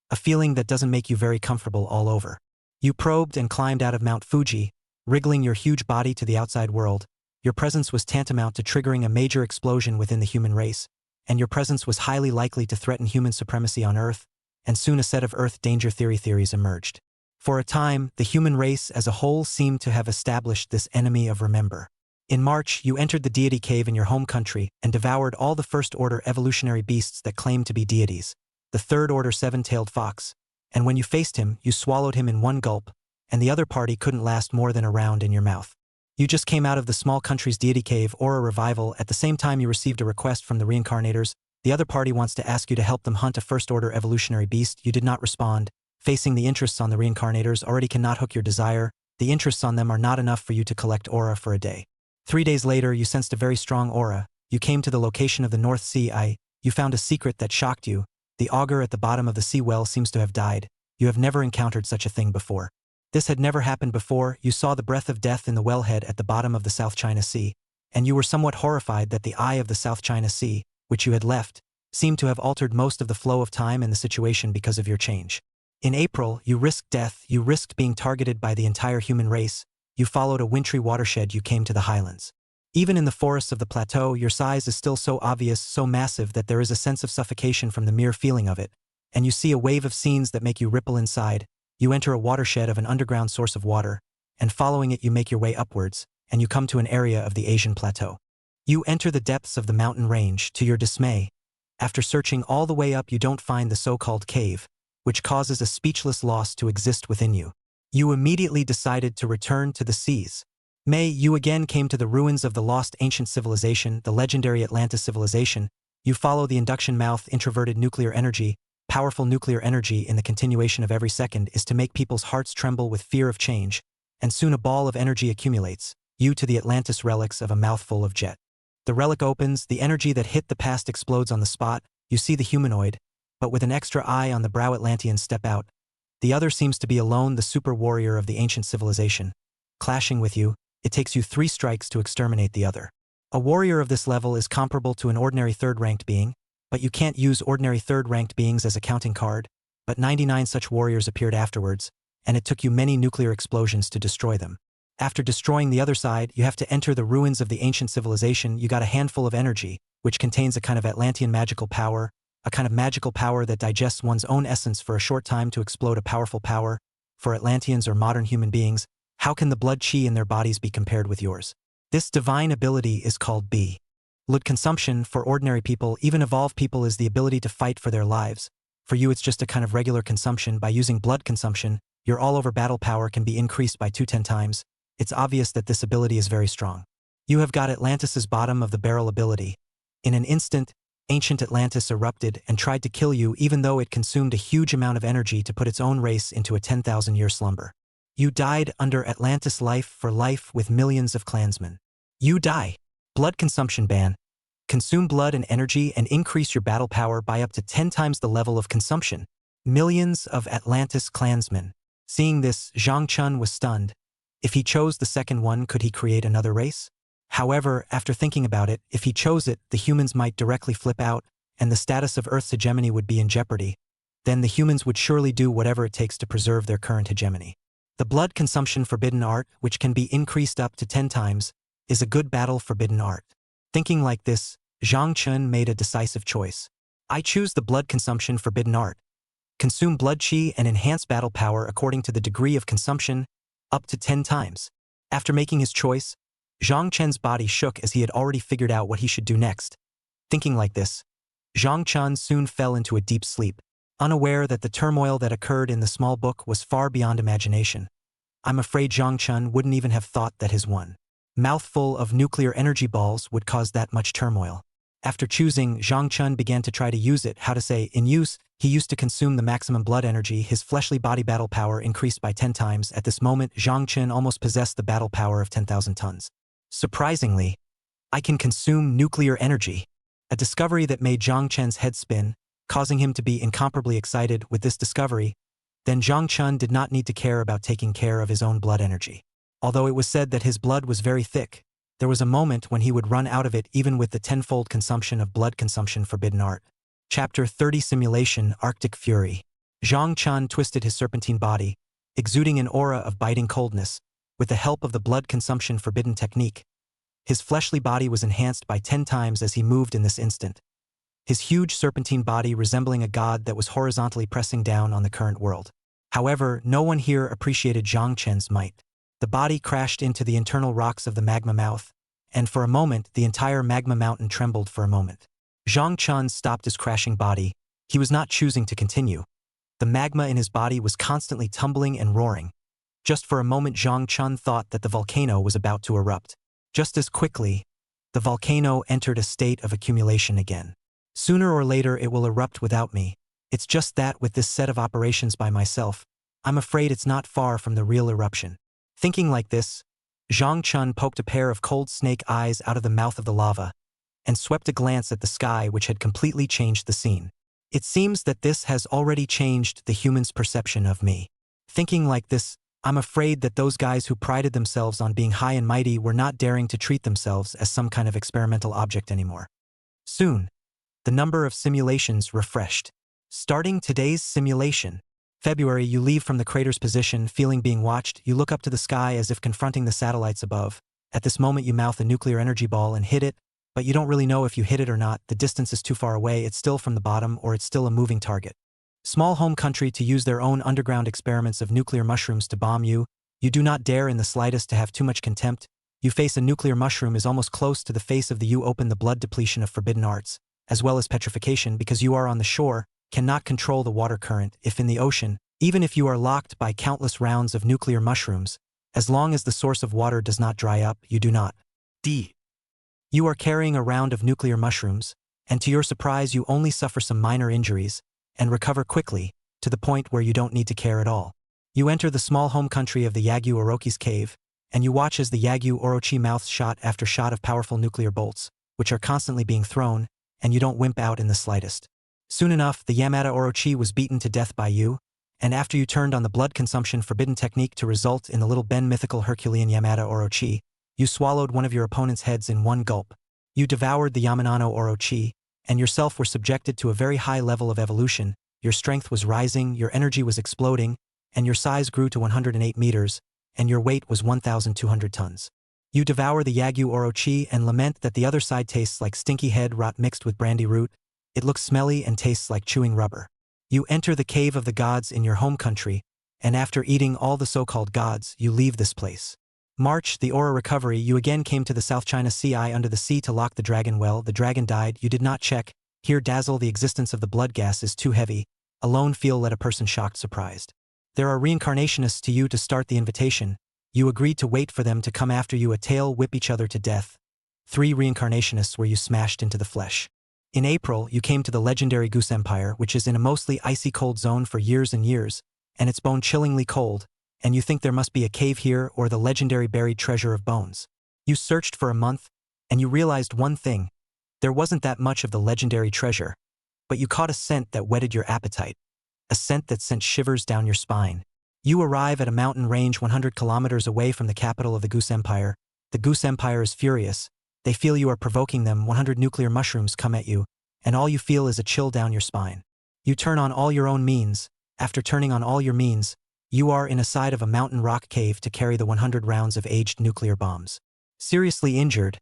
a feeling that doesn't make you very comfortable all over. You probed and climbed out of Mount Fuji, wriggling your huge body to the outside world. Your presence was tantamount to triggering a major explosion within the human race, and your presence was highly likely to threaten human supremacy on Earth, and soon a set of Earth danger theories emerged. For a time, the human race as a whole seemed to have established this enemy of remember. In March, you entered the deity cave in your home country and devoured all the first-order evolutionary beasts that claimed to be deities, the third-order seven-tailed fox, and when you faced him, you swallowed him in one gulp, and the other party couldn't last more than a round in your mouth. You just came out of the small country's deity cave or a revival. At the same time you received a request from the reincarnators. The other party wants to ask you to help them hunt a first-order evolutionary beast. You did not respond. Facing the interests on the reincarnators already cannot hook your desire. The interests on them are not enough for you to collect aura for a day. 3 days later, you sensed a very strong aura. You came to the location of the North Sea. You found a secret that shocked you. The auger at the bottom of the sea well seems to have died. You have never encountered such a thing before. This had never happened before. You saw the breath of death in the wellhead at the bottom of the South China Sea, and you were somewhat horrified that the eye of the South China Sea, which you had left, seemed to have altered most of the flow of time and the situation because of your change. In April, you risked death. You risked being targeted by the entire human race. You followed a wintry watershed. You came to the highlands. Even in the forests of the plateau, your size is still so obvious, so massive that there is a sense of suffocation from the mere feeling of it, and you see a wave of scenes that make you ripple inside. You enter a watershed of an underground source of water, and following it you make your way upwards, and you come to an area of the Asian plateau. You enter the depths of the mountain range. To your dismay, after searching all the way up, you don't find the so-called cave, which causes a speechless loss to exist within you. You immediately decided to return to the seas. May, you again came to the ruins of the lost ancient civilization, the legendary Atlantis civilization. You follow the induction mouth. Introverted nuclear energy, powerful nuclear energy in the continuation of every second is to make people's hearts tremble with fear of change, and soon a ball of energy accumulates, you to the Atlantis relics of a mouthful of jet. The relic opens, the energy that hit the past explodes on the spot. You see the humanoid, but with an extra eye on the brow. Atlanteans step out. The other seems to be alone, the super warrior of the ancient civilization. Clashing with you, it takes you 3 strikes to exterminate the other. A warrior of this level is comparable to an ordinary third-ranked being, but you can't use ordinary third-ranked beings as a counting card. But 99 such warriors appeared afterwards, and it took you many nuclear explosions to destroy them. After destroying the other side, you have to enter the ruins of the ancient civilization. You got a handful of energy, which contains a kind of Atlantean magical power, a kind of magical power that digests one's own essence for a short time to explode a powerful power. For Atlanteans or modern human beings, how can the blood chi in their bodies be compared with yours? This divine ability is called blood consumption. For ordinary people, even evolved people, is the ability to fight for their lives. For you, it's just a kind of regular consumption. By using blood consumption, your all-over battle power can be increased by 210 times. It's obvious that this ability is very strong. You have got Atlantis's bottom of the barrel ability. In an instant, ancient Atlantis erupted and tried to kill you, even though it consumed a huge amount of energy to put its own race into a 10,000-year slumber. You died under Atlantis life for life with millions of clansmen. You die. Blood consumption ban. Consume blood and energy and increase your battle power by up to 10 times the level of consumption. Millions of Atlantis clansmen. Seeing this, Zhang Chun was stunned. If he chose the second one, could he create another race? However, after thinking about it, if he chose it, the humans might directly flip out, and the status of Earth's hegemony would be in jeopardy. Then the humans would surely do whatever it takes to preserve their current hegemony. The blood consumption forbidden art, which can be increased up to 10 times, is a good battle forbidden art. Thinking like this, Zhang Chun made a decisive choice. I choose the blood consumption forbidden art. Consume blood chi and enhance battle power according to the degree of consumption, up to 10 times. After making his choice, Zhang Chen's body shook as he had already figured out what he should do next. Thinking like this, Zhang Chun soon fell into a deep sleep. unaware that the turmoil that occurred in the small book was far beyond imagination. I'm afraid Zhang Chun wouldn't even have thought that his one mouthful of nuclear energy balls would cause that much turmoil. After choosing, Zhang Chun began to try to use it. In use, he used to consume the maximum blood energy. His fleshly body battle power increased by 10 times. At this moment, Zhang Chun almost possessed the battle power of 10,000 tons. Surprisingly, I can consume nuclear energy. A discovery that made Zhang Chun's head spin, causing him to be incomparably excited with this discovery. Then Zhang Chun did not need to care about taking care of his own blood energy. Although it was said that his blood was very thick, there was a moment when he would run out of it even with the tenfold consumption of blood consumption forbidden art. Chapter 30 Simulation Arctic Fury. Zhang Chun twisted his serpentine body, exuding an aura of biting coldness, with the help of the blood consumption forbidden technique. His fleshly body was enhanced by 10 times as he moved in this instant. His huge serpentine body resembling a god that was horizontally pressing down on the current world. However, no one here appreciated Zhang Chun's might. The body crashed into the internal rocks of the magma mouth, and for a moment the entire magma mountain trembled for a moment. Zhang Chun stopped his crashing body. He was not choosing to continue. The magma in his body was constantly tumbling and roaring. Just for a moment Zhang Chun thought that the volcano was about to erupt. Just as quickly, the volcano entered a state of accumulation again. Sooner or later it will erupt without me. It's just that with this set of operations by myself, I'm afraid it's not far from the real eruption. Thinking like this, Zhang Chun poked a pair of cold snake eyes out of the mouth of the lava and swept a glance at the sky which had completely changed the scene. It seems that this has already changed the human's perception of me. Thinking like this, I'm afraid that those guys who prided themselves on being high and mighty were not daring to treat themselves as some kind of experimental object anymore. Soon, the number of simulations refreshed. Starting today's simulation. February, you leave from the crater's position, feeling being watched. You look up to the sky as if confronting the satellites above. At this moment you mouth a nuclear energy ball and hit it, but you don't really know if you hit it or not. The distance is too far away. It's still from the bottom, or it's still a moving target. Small home country to use their own underground experiments of nuclear mushrooms to bomb you. You do not dare in the slightest to have too much contempt. You face a nuclear mushroom is almost close to the face of the you open the blood depletion of forbidden arts, as well as petrification because you are on the shore, cannot control the water current. If in the ocean, even if you are locked by countless rounds of nuclear mushrooms, as long as the source of water does not dry up, you do not. You are carrying a round of nuclear mushrooms, and to your surprise you only suffer some minor injuries, and recover quickly, to the point where you don't need to care at all. You enter the small home country of the Yagyu Orochi's cave, and you watch as the Yagyu Orochi mouths shot after shot of powerful nuclear bolts, which are constantly being thrown, and you don't wimp out in the slightest. Soon enough, the Yamada Orochi was beaten to death by you, and after you turned on the blood consumption forbidden technique to result in the little Ben mythical Herculean Yamada Orochi, you swallowed one of your opponent's heads in one gulp. You devoured the Yamanano Orochi, and yourself were subjected to a very high level of evolution. Your strength was rising, your energy was exploding, and your size grew to 108 meters, and your weight was 1,200 tons. You devour the Yagyu Orochi and lament that the other side tastes like stinky head rot mixed with brandy root. It looks smelly and tastes like chewing rubber. You enter the cave of the gods in your home country, and after eating all the so-called gods, you leave this place. March, the aura recovery, you again came to the South China Sea under the sea to lock the dragon well. The dragon died, you did not check. Here dazzle the existence of the blood gas is too heavy. Alone feel let a person shocked surprised. There are reincarnationists to you to start the invitation. You agreed to wait for them to come after you a tail whip each other to death. 3 reincarnationists were you smashed into the flesh. In April, you came to the legendary Goose Empire, which is in a mostly icy cold zone for years and years, and it's bone-chillingly cold, and you think there must be a cave here or the legendary buried treasure of bones. You searched for a month, and you realized one thing. There wasn't that much of the legendary treasure, but you caught a scent that whetted your appetite. A scent that sent shivers down your spine. You arrive at a mountain range 100 kilometers away from the capital of the Goose Empire. The Goose Empire is furious. They feel you are provoking them. 100 nuclear mushrooms come at you, and all you feel is a chill down your spine. You turn on all your own means. After turning on all your means, you are in a side of a mountain rock cave to carry the 100 rounds of aged nuclear bombs. Seriously injured,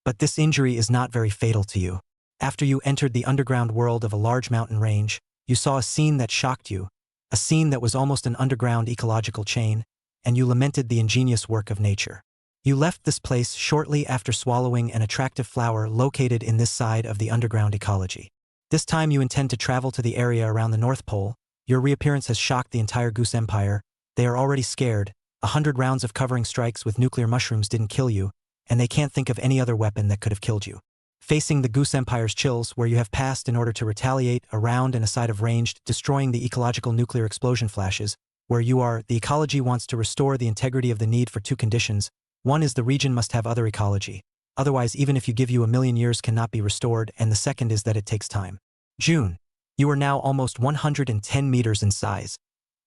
but this injury is not very fatal to you. After you entered the underground world of a large mountain range, you saw a scene that shocked you, a scene that was almost an underground ecological chain, and you lamented the ingenious work of nature. You left this place shortly after swallowing an attractive flower located in this side of the underground ecology. This time you intend to travel to the area around the North Pole. Your reappearance has shocked the entire Goose Empire. They are already scared. 100 rounds of covering strikes with nuclear mushrooms didn't kill you, and they can't think of any other weapon that could have killed you. Facing the Goose Empire's chills, where you have passed in order to retaliate, around and aside of ranged, destroying the ecological nuclear explosion flashes, where you are, the ecology wants to restore the integrity of the need for two conditions. One is the region must have other ecology. Otherwise, even if you give you 1,000,000 years cannot be restored, and the second is that it takes time. June. You are now almost 110 meters in size,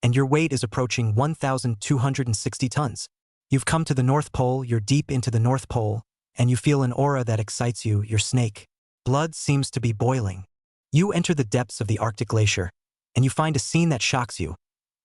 and your weight is approaching 1,260 tons. You've come to the North Pole, you're deep into the North Pole, and you feel an aura that excites you, your snake. Blood seems to be boiling. You enter the depths of the Arctic Glacier, and you find a scene that shocks you.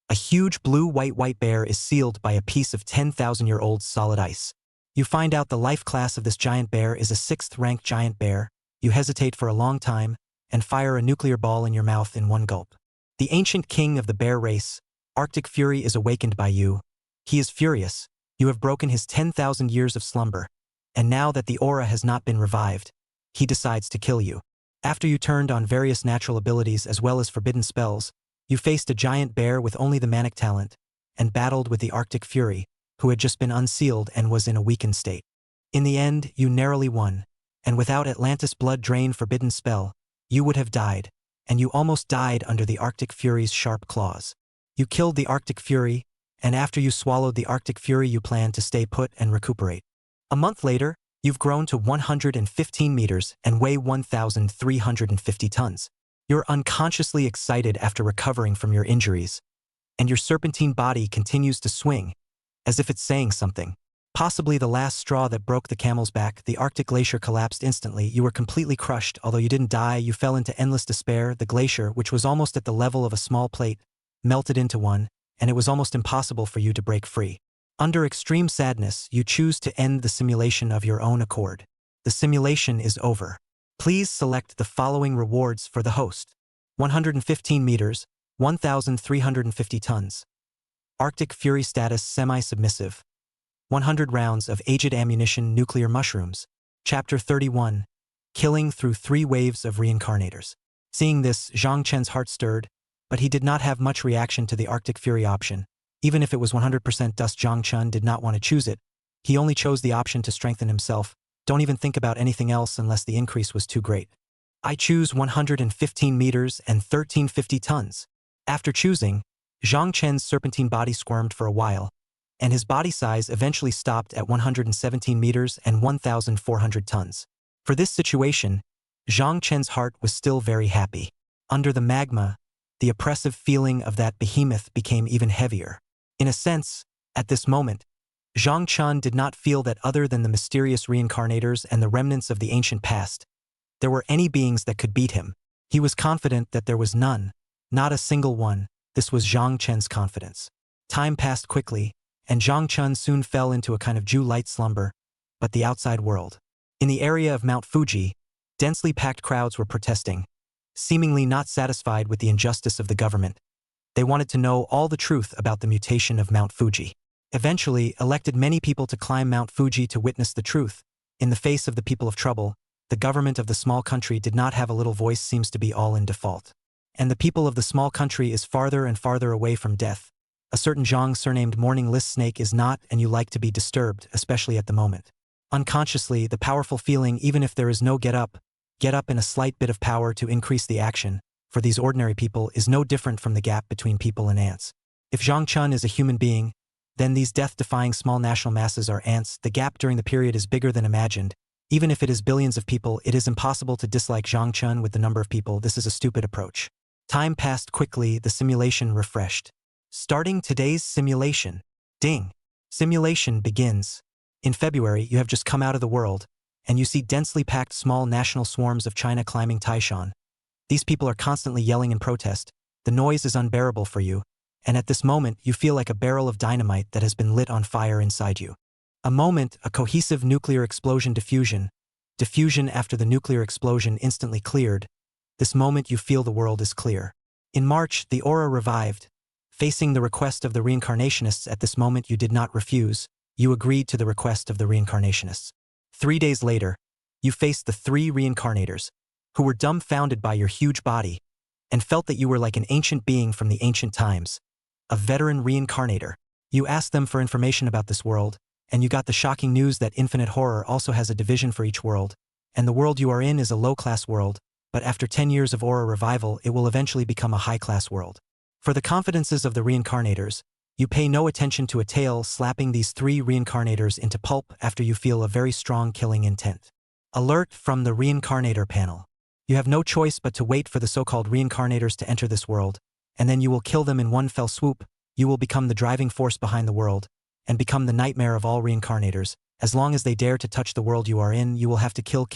A huge blue-white bear is sealed by a piece of 10,000-year-old solid ice. You find out the life class of this giant bear is a 6th-ranked giant bear. You hesitate for a long time, and fire a nuclear ball in your mouth in one gulp. The ancient king of the bear race, Arctic Fury, is awakened by you. He is furious. You have broken his 10,000 years of slumber. And now that the aura has not been revived, he decides to kill you. After you turned on various natural abilities as well as forbidden spells, you faced a giant bear with only the manic talent, and battled with the Arctic Fury, who had just been unsealed and was in a weakened state. In the end, you narrowly won, and without Atlantis Blood Drain forbidden spell, you would have died, and you almost died under the Arctic Fury's sharp claws. You killed the Arctic Fury, and after you swallowed the Arctic Fury you planned to stay put and recuperate. A month later, you've grown to 115 meters and weigh 1,350 tons. You're unconsciously excited after recovering from your injuries, and your serpentine body continues to swing, as if it's saying something. Possibly the last straw that broke the camel's back, the Arctic Glacier collapsed instantly. You were completely crushed. Although you didn't die, you fell into endless despair. The glacier, which was almost at the level of a small plate, melted into one, and it was almost impossible for you to break free. Under extreme sadness, you choose to end the simulation of your own accord. The simulation is over. Please select the following rewards for the host. 115 meters, 1,350 tons. Arctic Fury status semi-submissive. 100 rounds of aged ammunition nuclear mushrooms. Chapter 31. Killing through 3 waves of reincarnators. Seeing this, Zhang Chen's heart stirred, but he did not have much reaction to the Arctic Fury option. Even if it was 100% dust, Zhang Chen did not want to choose it. He only chose the option to strengthen himself. Don't even think about anything else unless the increase was too great. I choose 115 meters and 1,350 tons. After choosing, Zhang Chen's serpentine body squirmed for a while, and his body size eventually stopped at 117 meters and 1,400 tons. For this situation, Zhang Chen's heart was still very happy. Under the magma, the oppressive feeling of that behemoth became even heavier. In a sense, at this moment, Zhang Chen did not feel that other than the mysterious reincarnators and the remnants of the ancient past, there were any beings that could beat him. He was confident that there was none, not a single one. This was Zhang Chen's confidence. Time passed quickly, and Zhang Chen soon fell into a kind of Jew-light slumber, but the outside world. In the area of Mount Fuji, densely packed crowds were protesting, seemingly not satisfied with the injustice of the government. They wanted to know all the truth about the mutation of Mount Fuji. Eventually, elected many people to climb Mount Fuji to witness the truth. In the face of the people of trouble, the government of the small country did not have a little voice, seems to be all in default. And the people of the small country is farther and farther away from death. A certain Zhang surnamed Morning List Snake is not, and you like to be disturbed, especially at the moment. Unconsciously, the powerful feeling, even if there is no get up in a slight bit of power to increase the action, for these ordinary people is no different from the gap between people and ants. If Zhang Chen is a human being, then these death-defying small national masses are ants. The gap during the period is bigger than imagined. Even if it is billions of people, it is impossible to dislike Zhang Chen with the number of people. This is a stupid approach. Time passed quickly, the simulation refreshed. Starting today's simulation. Ding. Simulation begins. In February, you have just come out of the world, and you see densely packed small national swarms of China climbing Taishan. These people are constantly yelling in protest. The noise is unbearable for you, and at this moment you feel like a barrel of dynamite that has been lit on fire inside you. A moment, a cohesive nuclear explosion, diffusion. Diffusion after the nuclear explosion instantly cleared. This moment you feel the world is clear. In March, the aura revived. Facing the request of the reincarnationists at this moment you did not refuse. You agreed to the request of the reincarnationists. 3 days later, you faced the 3 reincarnators, who were dumbfounded by your huge body and felt that you were like an ancient being from the ancient times, a veteran reincarnator. You asked them for information about this world, and you got the shocking news that Infinite Horror also has a division for each world, and the world you are in is a low-class world, but after 10 years of aura revival it will eventually become a high-class world. For the confidences of the reincarnators, you pay no attention to a tale slapping these 3 reincarnators into pulp after you feel a very strong killing intent. Alert from the reincarnator panel. You have no choice but to wait for the so-called reincarnators to enter this world, and then you will kill them in one fell swoop. You will become the driving force behind the world, and become the nightmare of all reincarnators. As long as they dare to touch the world you are in, you will have to kill.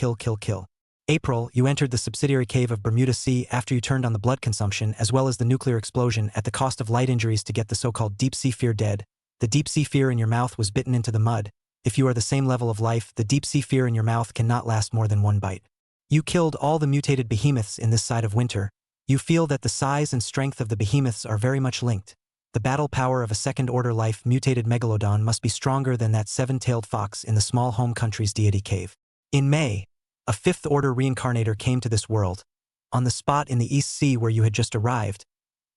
April, you entered the subsidiary cave of Bermuda Sea after you turned on the blood consumption as well as the nuclear explosion at the cost of light injuries to get the so-called deep-sea fear dead. The deep-sea fear in your mouth was bitten into the mud. If you are the same level of life, the deep-sea fear in your mouth cannot last more than 1 bite. You killed all the mutated behemoths in this side of winter. You feel that the size and strength of the behemoths are very much linked. The battle power of a second-order life mutated megalodon must be stronger than that 7-tailed fox in the small home country's deity cave. In May, a 5th-order reincarnator came to this world, on the spot in the East Sea where you had just arrived,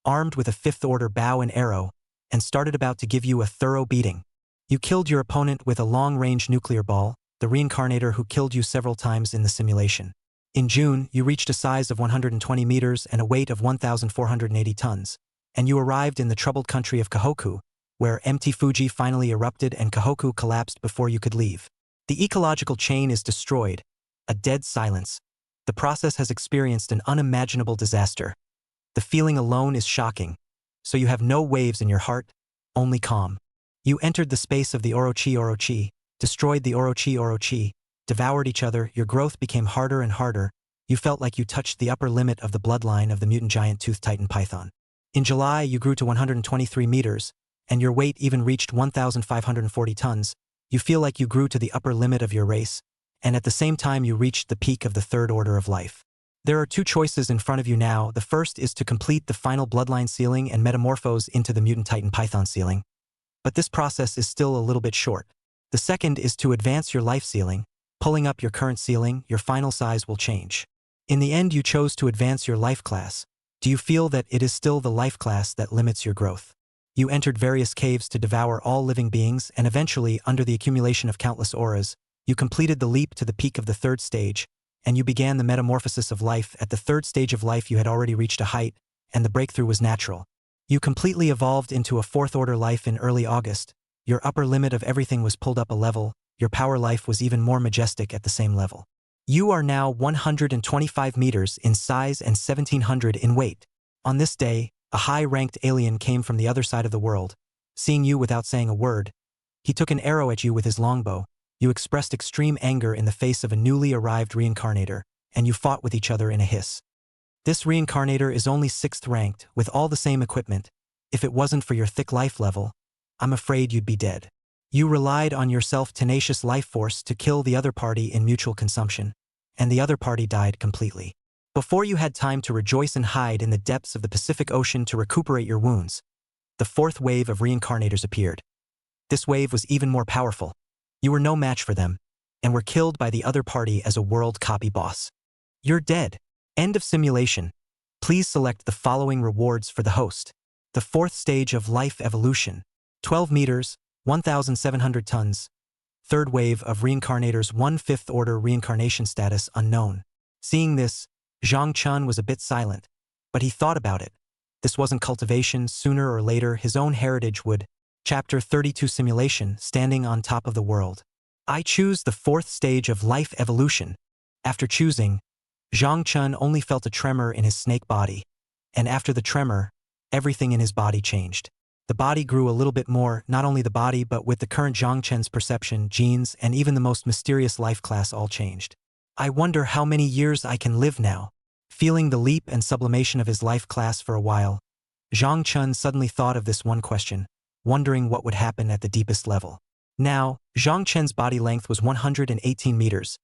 armed with a 5th-order bow and arrow, and started about to give you a thorough beating. You killed your opponent with a long-range nuclear ball, the reincarnator who killed you several times in the simulation. In June, you reached a size of 120 meters and a weight of 1,480 tons, and you arrived in the troubled country of Kahoku, where empty Fuji finally erupted and Kahoku collapsed before you could leave. The ecological chain is destroyed, a dead silence. The process has experienced an unimaginable disaster. The feeling alone is shocking, so you have no waves in your heart, only calm. You entered the space of the Orochi, destroyed the Orochi, devoured each other, your growth became harder and harder, you felt like you touched the upper limit of the bloodline of the mutant giant tooth titan python. In July, you grew to 123 meters, and your weight even reached 1,540 tons. You feel like you grew to the upper limit of your race, and at the same time you reached the peak of the 3rd order of life. There are 2 choices in front of you now. The first is to complete the final bloodline ceiling and metamorphose into the mutant titan python ceiling. But this process is still a little bit short. The second is to advance your life ceiling. Pulling up your current ceiling, your final size will change. In the end, you chose to advance your life class. Do you feel that it is still the life class that limits your growth? You entered various caves to devour all living beings, and eventually, under the accumulation of countless auras, you completed the leap to the peak of the 3rd stage, and you began the metamorphosis of life. At the 3rd stage of life you had already reached a height, and the breakthrough was natural. You completely evolved into a 4th-order life in early August. Your upper limit of everything was pulled up a level, your power life was even more majestic at the same level. You are now 125 meters in size and 1,700 in weight. On this day, a high-ranked alien came from the other side of the world. Seeing you without saying a word, he took an arrow at you with his longbow. You expressed extreme anger in the face of a newly arrived reincarnator, and you fought with each other in a hiss. This reincarnator is only 6th ranked, with all the same equipment. If it wasn't for your thick life level, I'm afraid you'd be dead. You relied on your self-tenacious life force to kill the other party in mutual consumption, and the other party died completely. Before you had time to rejoice and hide in the depths of the Pacific Ocean to recuperate your wounds, the 4th wave of reincarnators appeared. This wave was even more powerful. You were no match for them, and were killed by the other party as a world copy boss. You're dead. End of simulation. Please select the following rewards for the host. The 4th stage of life evolution. 12 meters, 1,700 tons. 3rd wave of reincarnators, 1/5 order reincarnation status unknown. Seeing this, Zhang Chun was a bit silent, but he thought about it. This wasn't cultivation. Sooner or later his own heritage would. Chapter 32 Simulation, standing on top of the world. I choose the 4th stage of life evolution. After choosing, Zhang Chun only felt a tremor in his snake body, and after the tremor, everything in his body changed. The body grew a little bit more, not only the body but with the current Zhang Chun's perception, genes, and even the most mysterious life class all changed. I wonder how many years I can live now. Feeling the leap and sublimation of his life class for a while, Zhang Chun suddenly thought of this one question, wondering what would happen at the deepest level. Now, Zhang Chen's body length was 118 meters,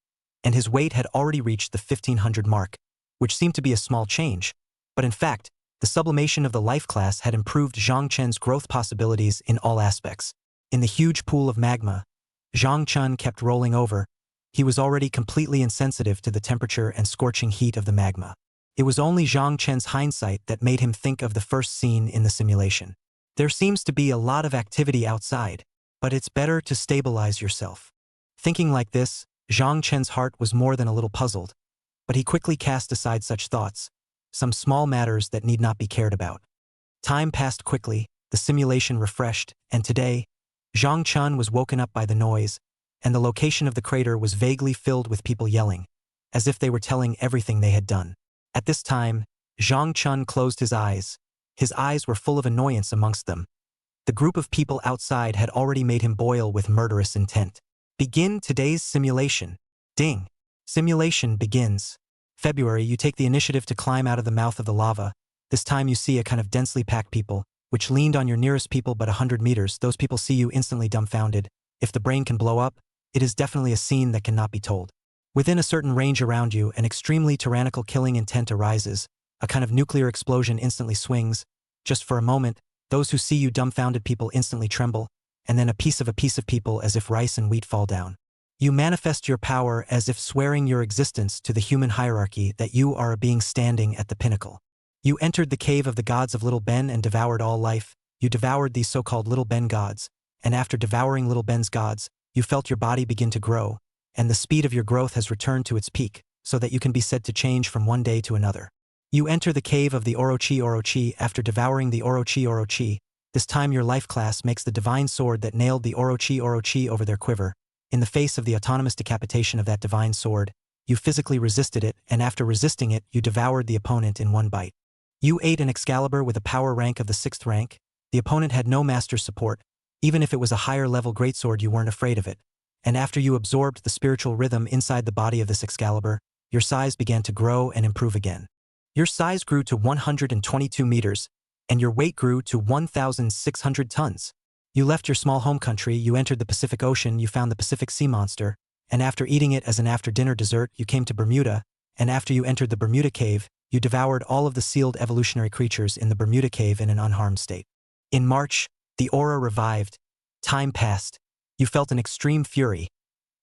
and his weight had already reached the 1,500 mark, which seemed to be a small change, but in fact, the sublimation of the life class had improved Zhang Chen's growth possibilities in all aspects. In the huge pool of magma, Zhang Chun kept rolling over, he was already completely insensitive to the temperature and scorching heat of the magma. It was only Zhang Chen's hindsight that made him think of the first scene in the simulation. There seems to be a lot of activity outside, but it's better to stabilize yourself. Thinking like this, Zhang Chen's heart was more than a little puzzled, but he quickly cast aside such thoughts, some small matters that need not be cared about. Time passed quickly, the simulation refreshed, and today, Zhang Chen was woken up by the noise, and the location of the crater was vaguely filled with people yelling, as if they were telling everything they had done. At this time, Zhang Chen closed his eyes. His eyes were full of annoyance amongst them. The group of people outside had already made him boil with murderous intent. Begin today's simulation. Ding. Simulation begins. February, you take the initiative to climb out of the mouth of the lava. This time you see a kind of densely packed people, which leaned on your nearest people but 100 meters. Those people see you instantly dumbfounded. If the brain can blow up, it is definitely a scene that cannot be told. Within a certain range around you, an extremely tyrannical killing intent arises. A kind of nuclear explosion instantly swings. Just for a moment, those who see you dumbfounded people instantly tremble, and then a piece of people as if rice and wheat fall down. You manifest your power as if swearing your existence to the human hierarchy that you are a being standing at the pinnacle. You entered the cave of the gods of Little Ben and devoured all life. You devoured these so-called Little Ben gods, and after devouring Little Ben's gods, you felt your body begin to grow, and the speed of your growth has returned to its peak, so that you can be said to change from one day to another. You enter the cave of the Orochi after devouring the Orochi. This time your life class makes the divine sword that nailed the Orochi over their quiver. In the face of the autonomous decapitation of that divine sword, you physically resisted it, and after resisting it, you devoured the opponent in one bite. You ate an Excalibur with a power rank of the 6th rank. The opponent had no master support. Even if it was a higher level greatsword, you weren't afraid of it. And after you absorbed the spiritual rhythm inside the body of this Excalibur, your size began to grow and improve again. Your size grew to 122 meters, and your weight grew to 1,600 tons. You left your small home country, you entered the Pacific Ocean, you found the Pacific sea monster, and after eating it as an after-dinner dessert, you came to Bermuda, and after you entered the Bermuda Cave, you devoured all of the sealed evolutionary creatures in the Bermuda Cave in an unharmed state. In March, the aura revived. Time passed. You felt an extreme fury.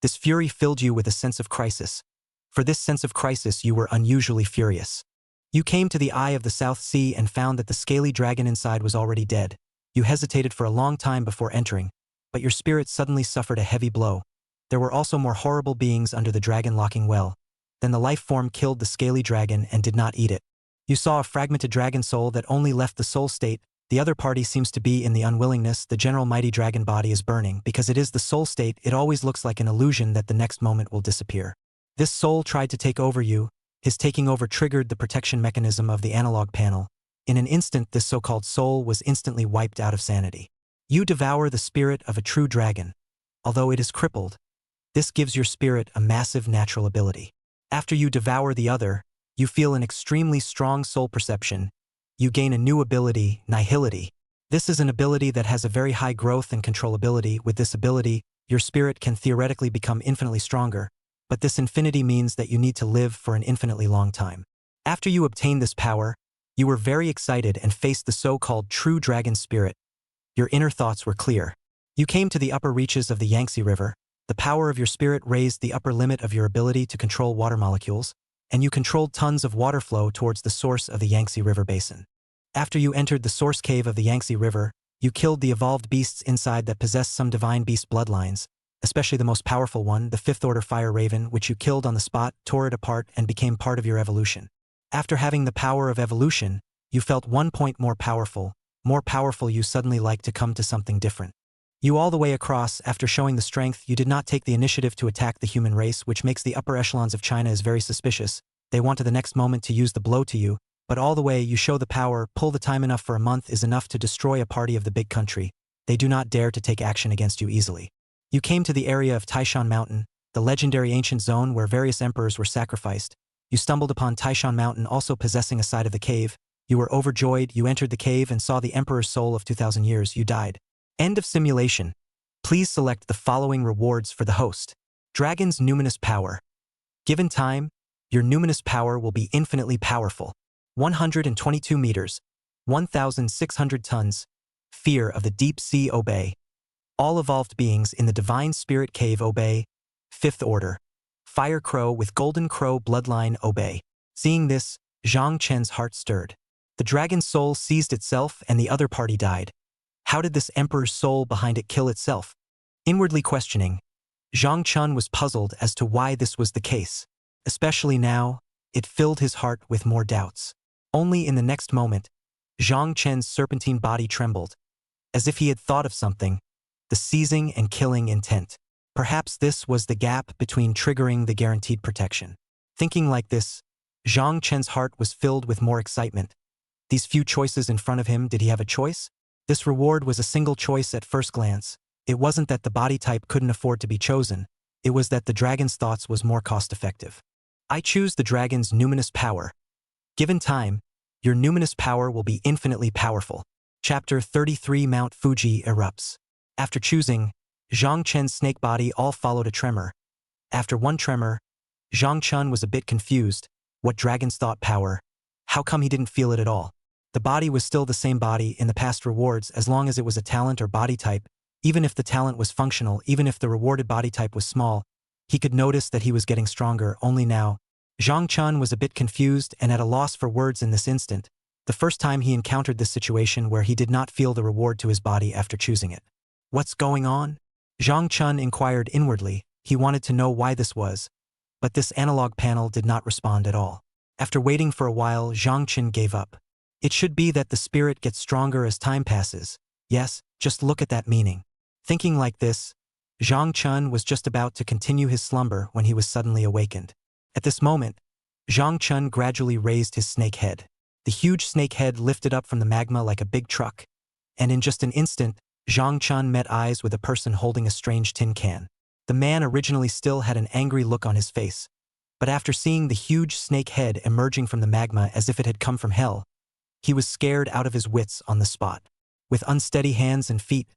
This fury filled you with a sense of crisis. For this sense of crisis, you were unusually furious. You came to the eye of the South Sea and found that the scaly dragon inside was already dead. You hesitated for a long time before entering, but your spirit suddenly suffered a heavy blow. There were also more horrible beings under the dragon-locking well. Then the life form killed the scaly dragon and did not eat it. You saw a fragmented dragon soul that only left the soul state. The other party seems to be in the unwillingness. The general mighty dragon body is burning. Because it is the soul state, it always looks like an illusion that the next moment will disappear. This soul tried to take over you. His taking over triggered the protection mechanism of the analog panel. In an instant, this so-called soul was instantly wiped out of sanity. You devour the spirit of a true dragon. Although it is crippled, this gives your spirit a massive natural ability. After you devour the other, you feel an extremely strong soul perception. You gain a new ability, nihility. This is an ability that has a very high growth and controllability. With this ability, your spirit can theoretically become infinitely stronger, but this infinity means that you need to live for an infinitely long time. After you obtained this power, you were very excited and faced the so-called true dragon spirit. Your inner thoughts were clear. You came to the upper reaches of the Yangtze River. The power of your spirit raised the upper limit of your ability to control water molecules, and you controlled tons of water flow towards the source of the Yangtze River basin. After you entered the source cave of the Yangtze River, you killed the evolved beasts inside that possessed some divine beast bloodlines, especially the most powerful one, the 5th order fire raven, which you killed on the spot, tore it apart, and became part of your evolution. After having the power of evolution, you felt 1 point more powerful. You suddenly liked to come to something different. You all the way across, after showing the strength, you did not take the initiative to attack the human race, which makes the upper echelons of China is very suspicious. They want to the next moment to use the blow to you, but all the way you show the power, pull the time enough for a month is enough to destroy a party of the big country. They do not dare to take action against you easily. You came to the area of Taishan Mountain, the legendary ancient zone where various emperors were sacrificed. You stumbled upon Taishan Mountain also possessing a side of the cave. You were overjoyed, you entered the cave and saw the emperor's soul of 2,000 years, you died. End of simulation. Please select the following rewards for the host. Dragon's Numinous Power. Given time, your numinous power will be infinitely powerful. 122 meters, 1,600 tons. Fear of the deep sea obey. All evolved beings in the divine spirit cave obey. 5th order. Fire Crow with Golden Crow bloodline obey. Seeing this, Zhang Chen's heart stirred. The dragon's soul seized itself and the other party died. How did this emperor's soul behind it kill itself? Inwardly questioning, Zhang Chen was puzzled as to why this was the case. Especially now, it filled his heart with more doubts. Only in the next moment, Zhang Chen's serpentine body trembled, as if he had thought of something, the seizing and killing intent. Perhaps this was the gap between triggering the guaranteed protection. Thinking like this, Zhang Chen's heart was filled with more excitement. These few choices in front of him, did he have a choice? This reward was a single choice at first glance. It wasn't that the body type couldn't afford to be chosen, it was that the dragon's thoughts was more cost-effective. I choose the dragon's numinous power. Given time, your numinous power will be infinitely powerful. Chapter 33 Mount Fuji erupts. After choosing, Zhang Chen's snake body all followed a tremor. After one tremor, Zhang Chen was a bit confused. What dragon's thought power? How come he didn't feel it at all? The body was still the same body in the past rewards as long as it was a talent or body type. Even if the talent was functional, even if the rewarded body type was small, he could notice that he was getting stronger. Only now, Zhang Chen was a bit confused and at a loss for words in this instant, the first time he encountered this situation where he did not feel the reward to his body after choosing it. What's going on? Zhang Chen inquired inwardly. He wanted to know why this was, but this analog panel did not respond at all. After waiting for a while, Zhang Chen gave up. It should be that the spirit gets stronger as time passes. Yes, just look at that meaning. Thinking like this, Zhang Chen was just about to continue his slumber when he was suddenly awakened. At this moment, Zhang Chen gradually raised his snake head. The huge snake head lifted up from the magma like a big truck, and in just an instant, Zhang Chen met eyes with a person holding a strange tin can. The man originally still had an angry look on his face, but after seeing the huge snake head emerging from the magma as if it had come from hell, he was scared out of his wits on the spot. With unsteady hands and feet,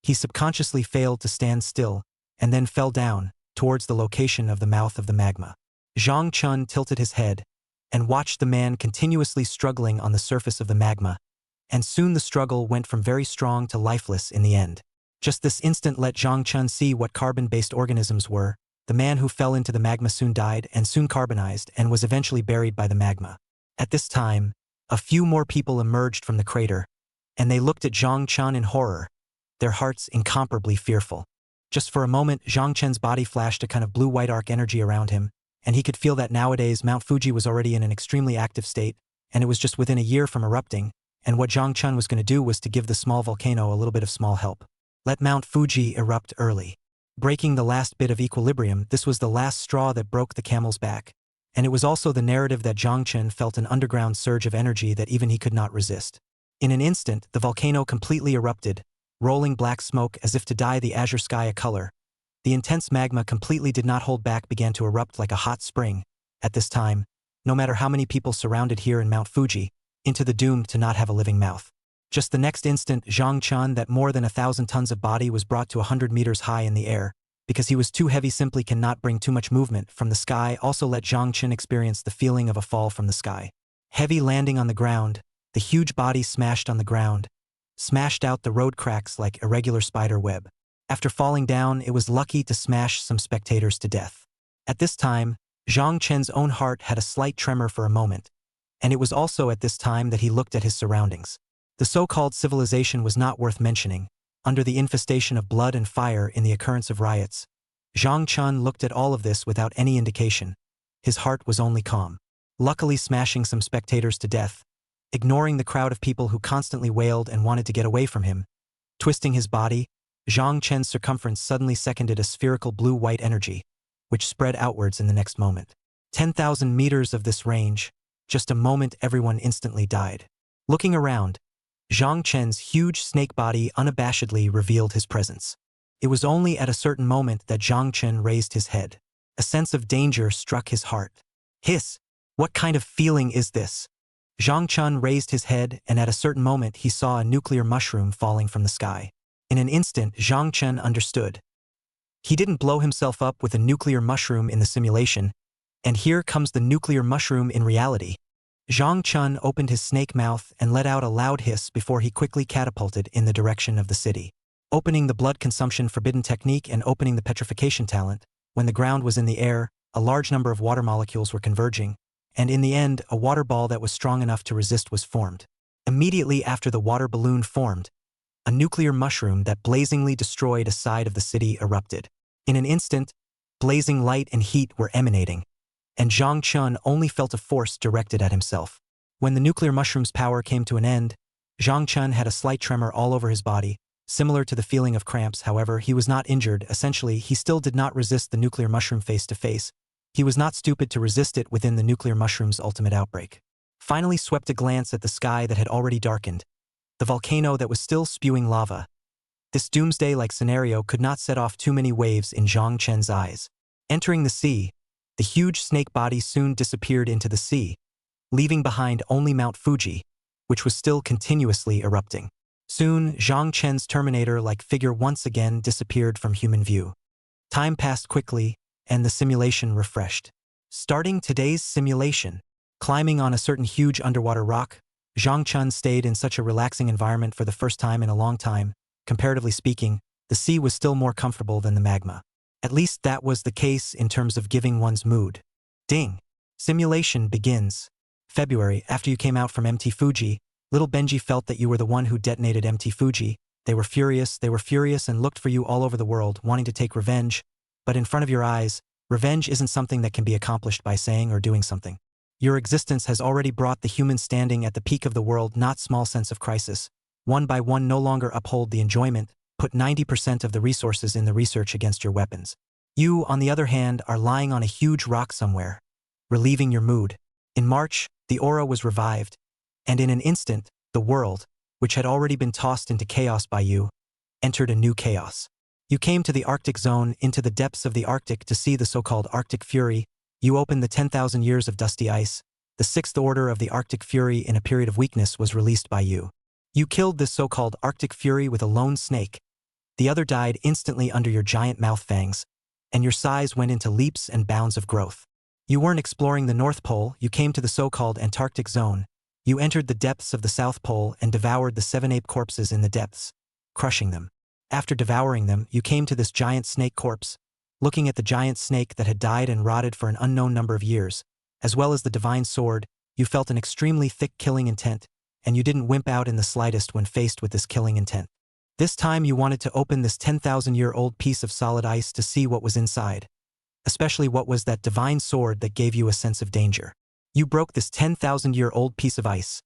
he subconsciously failed to stand still and then fell down towards the location of the mouth of the magma. Zhang Chen tilted his head and watched the man continuously struggling on the surface of the magma, and soon the struggle went from very strong to lifeless in the end. Just this instant let Zhang Chen see what carbon-based organisms were. The man who fell into the magma soon died and soon carbonized and was eventually buried by the magma. At this time, a few more people emerged from the crater, and they looked at Zhang Chen in horror, their hearts incomparably fearful. Just for a moment, Zhang Chen's body flashed a kind of blue-white arc energy around him, and he could feel that nowadays Mount Fuji was already in an extremely active state, and it was just within a year from erupting, and what Zhang Chen was going to do was to give the small volcano a little bit of small help. Let Mount Fuji erupt early. Breaking the last bit of equilibrium, this was the last straw that broke the camel's back, and it was also the narrative that Zhang Chen felt an underground surge of energy that even he could not resist. In an instant, the volcano completely erupted, rolling black smoke as if to dye the azure sky a color. The intense magma completely did not hold back, began to erupt like a hot spring. At this time, no matter how many people surrounded here in Mount Fuji, into the doomed to not have a living mouth. Just the next instant, Zhang Chen, that more than 1,000 tons of body, was brought to 100 meters high in the air. Because he was too heavy, simply cannot bring too much movement from the sky. Also let Zhang Chen experience the feeling of a fall from the sky. Heavy landing on the ground, the huge body smashed on the ground, smashed out the road cracks like irregular spider web. After falling down, it was lucky to smash some spectators to death. At this time, Zhang Chen's own heart had a slight tremor for a moment, and it was also at this time that he looked at his surroundings. The so-called civilization was not worth mentioning. Under the infestation of blood and fire in the occurrence of riots, Zhang Chen looked at all of this without any indication. His heart was only calm. Luckily smashing some spectators to death, ignoring the crowd of people who constantly wailed and wanted to get away from him. Twisting his body, Zhang Chen's circumference suddenly seconded a spherical blue-white energy, which spread outwards in the next moment. 10,000 meters of this range, just a moment everyone instantly died. Looking around, Zhang Chen's huge snake body unabashedly revealed his presence. It was only at a certain moment that Zhang Chen raised his head. A sense of danger struck his heart. Hiss! What kind of feeling is this? Zhang Chen raised his head, and at a certain moment he saw a nuclear mushroom falling from the sky. In an instant, Zhang Chen understood. He didn't blow himself up with a nuclear mushroom in the simulation, and here comes the nuclear mushroom in reality. Zhang Chen opened his snake mouth and let out a loud hiss before he quickly catapulted in the direction of the city. Opening the blood consumption forbidden technique and opening the petrification talent, when the ground was in the air, a large number of water molecules were converging, and in the end, a water ball that was strong enough to resist was formed. Immediately after the water balloon formed, a nuclear mushroom that blazingly destroyed a side of the city erupted. In an instant, blazing light and heat were emanating, and Zhang Chun only felt a force directed at himself. When the nuclear mushroom's power came to an end, Zhang Chun had a slight tremor all over his body, similar to the feeling of cramps. However, he was not injured. Essentially, he still did not resist the nuclear mushroom face to face. He was not stupid to resist it within the nuclear mushroom's ultimate outbreak. Finally swept a glance at the sky that had already darkened, the volcano that was still spewing lava. This doomsday-like scenario could not set off too many waves in Zhang Chen's eyes. Entering the sea, the huge snake body soon disappeared into the sea, leaving behind only Mount Fuji, which was still continuously erupting. Soon, Zhang Chen's Terminator-like figure once again disappeared from human view. Time passed quickly, and the simulation refreshed. Starting today's simulation, climbing on a certain huge underwater rock, Zhang Chun stayed in such a relaxing environment for the first time in a long time. Comparatively speaking, the sea was still more comfortable than the magma. At least that was the case in terms of giving one's mood. Ding! Simulation begins. February, after you came out from MT Fuji, little Benji felt that you were the one who detonated MT Fuji. They were furious and looked for you all over the world, wanting to take revenge. But in front of your eyes, revenge isn't something that can be accomplished by saying or doing something. Your existence has already brought the human standing at the peak of the world, not small sense of crisis. One by one no longer uphold the enjoyment, put 90% of the resources in the research against your weapons. You, on the other hand, are lying on a huge rock somewhere, relieving your mood. In March, the aura was revived, and in an instant, the world, which had already been tossed into chaos by you, entered a new chaos. You came to the Arctic zone, into the depths of the Arctic to see the so-called Arctic Fury. You opened the 10,000 years of dusty ice. The sixth order of the Arctic Fury in a period of weakness was released by you. You killed this so-called Arctic Fury with a lone snake. The other died instantly under your giant mouth fangs, and your size went into leaps and bounds of growth. You weren't exploring the North Pole, you came to the so-called Antarctic zone. You entered the depths of the South Pole and devoured the 7 ape corpses in the depths, crushing them. After devouring them, you came to this giant snake corpse. Looking at the giant snake that had died and rotted for an unknown number of years, as well as the divine sword, you felt an extremely thick killing intent, and you didn't wimp out in the slightest when faced with this killing intent. This time you wanted to open this 10,000-year-old piece of solid ice to see what was inside, especially what was that divine sword that gave you a sense of danger. You broke this 10,000-year-old piece of ice,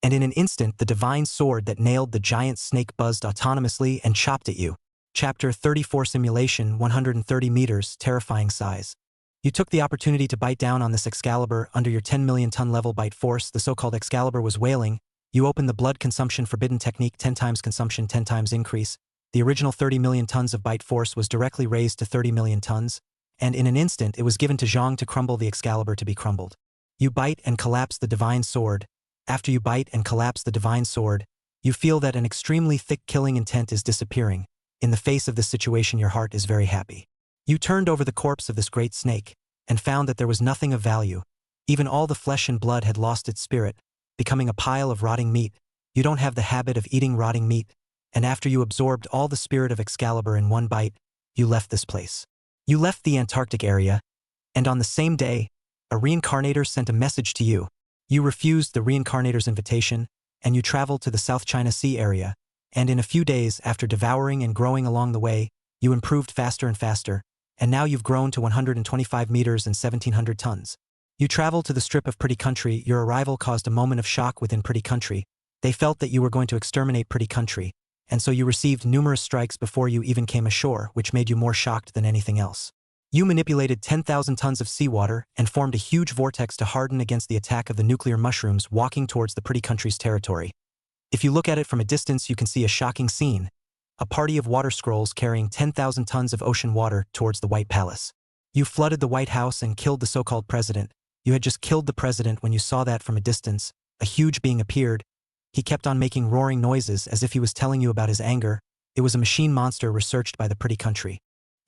and in an instant the divine sword that nailed the giant snake buzzed autonomously and chopped at you. Chapter 34 Simulation 130 meters, terrifying size. You took the opportunity to bite down on this Excalibur under your 10 million ton level bite force. The so-called Excalibur was wailing. You opened the blood consumption forbidden technique, 10 times consumption, 10 times increase. The original 30 million tons of bite force was directly raised to 30 million tons, and in an instant it was given to Zhang to crumble the Excalibur to be crumbled. You bite and collapse the divine sword. After you bite and collapse the divine sword, you feel that an extremely thick killing intent is disappearing. In the face of this situation, your heart is very happy. You turned over the corpse of this great snake and found that there was nothing of value. Even all the flesh and blood had lost its spirit, becoming a pile of rotting meat. You don't have the habit of eating rotting meat, and after you absorbed all the spirit of Excalibur in one bite, you left this place. You left the Antarctic area, and on the same day, a reincarnator sent a message to you. You refused the reincarnator's invitation, and you traveled to the South China Sea area, and in a few days after devouring and growing along the way, you improved faster and faster, and now you've grown to 125 meters and 1,700 tons. You traveled to the strip of Pretty Country. Your arrival caused a moment of shock within Pretty Country. They felt that you were going to exterminate Pretty Country, and so you received numerous strikes before you even came ashore, which made you more shocked than anything else. You manipulated 10,000 tons of seawater and formed a huge vortex to harden against the attack of the nuclear mushrooms walking towards the Pretty Country's territory. If you look at it from a distance, you can see a shocking scene. A party of water scrolls carrying 10,000 tons of ocean water towards the White Palace. You flooded the White House and killed the so-called president. You had just killed the president when you saw that from a distance. A huge being appeared. He kept on making roaring noises as if he was telling you about his anger. It was a machine monster researched by the Pretty Country.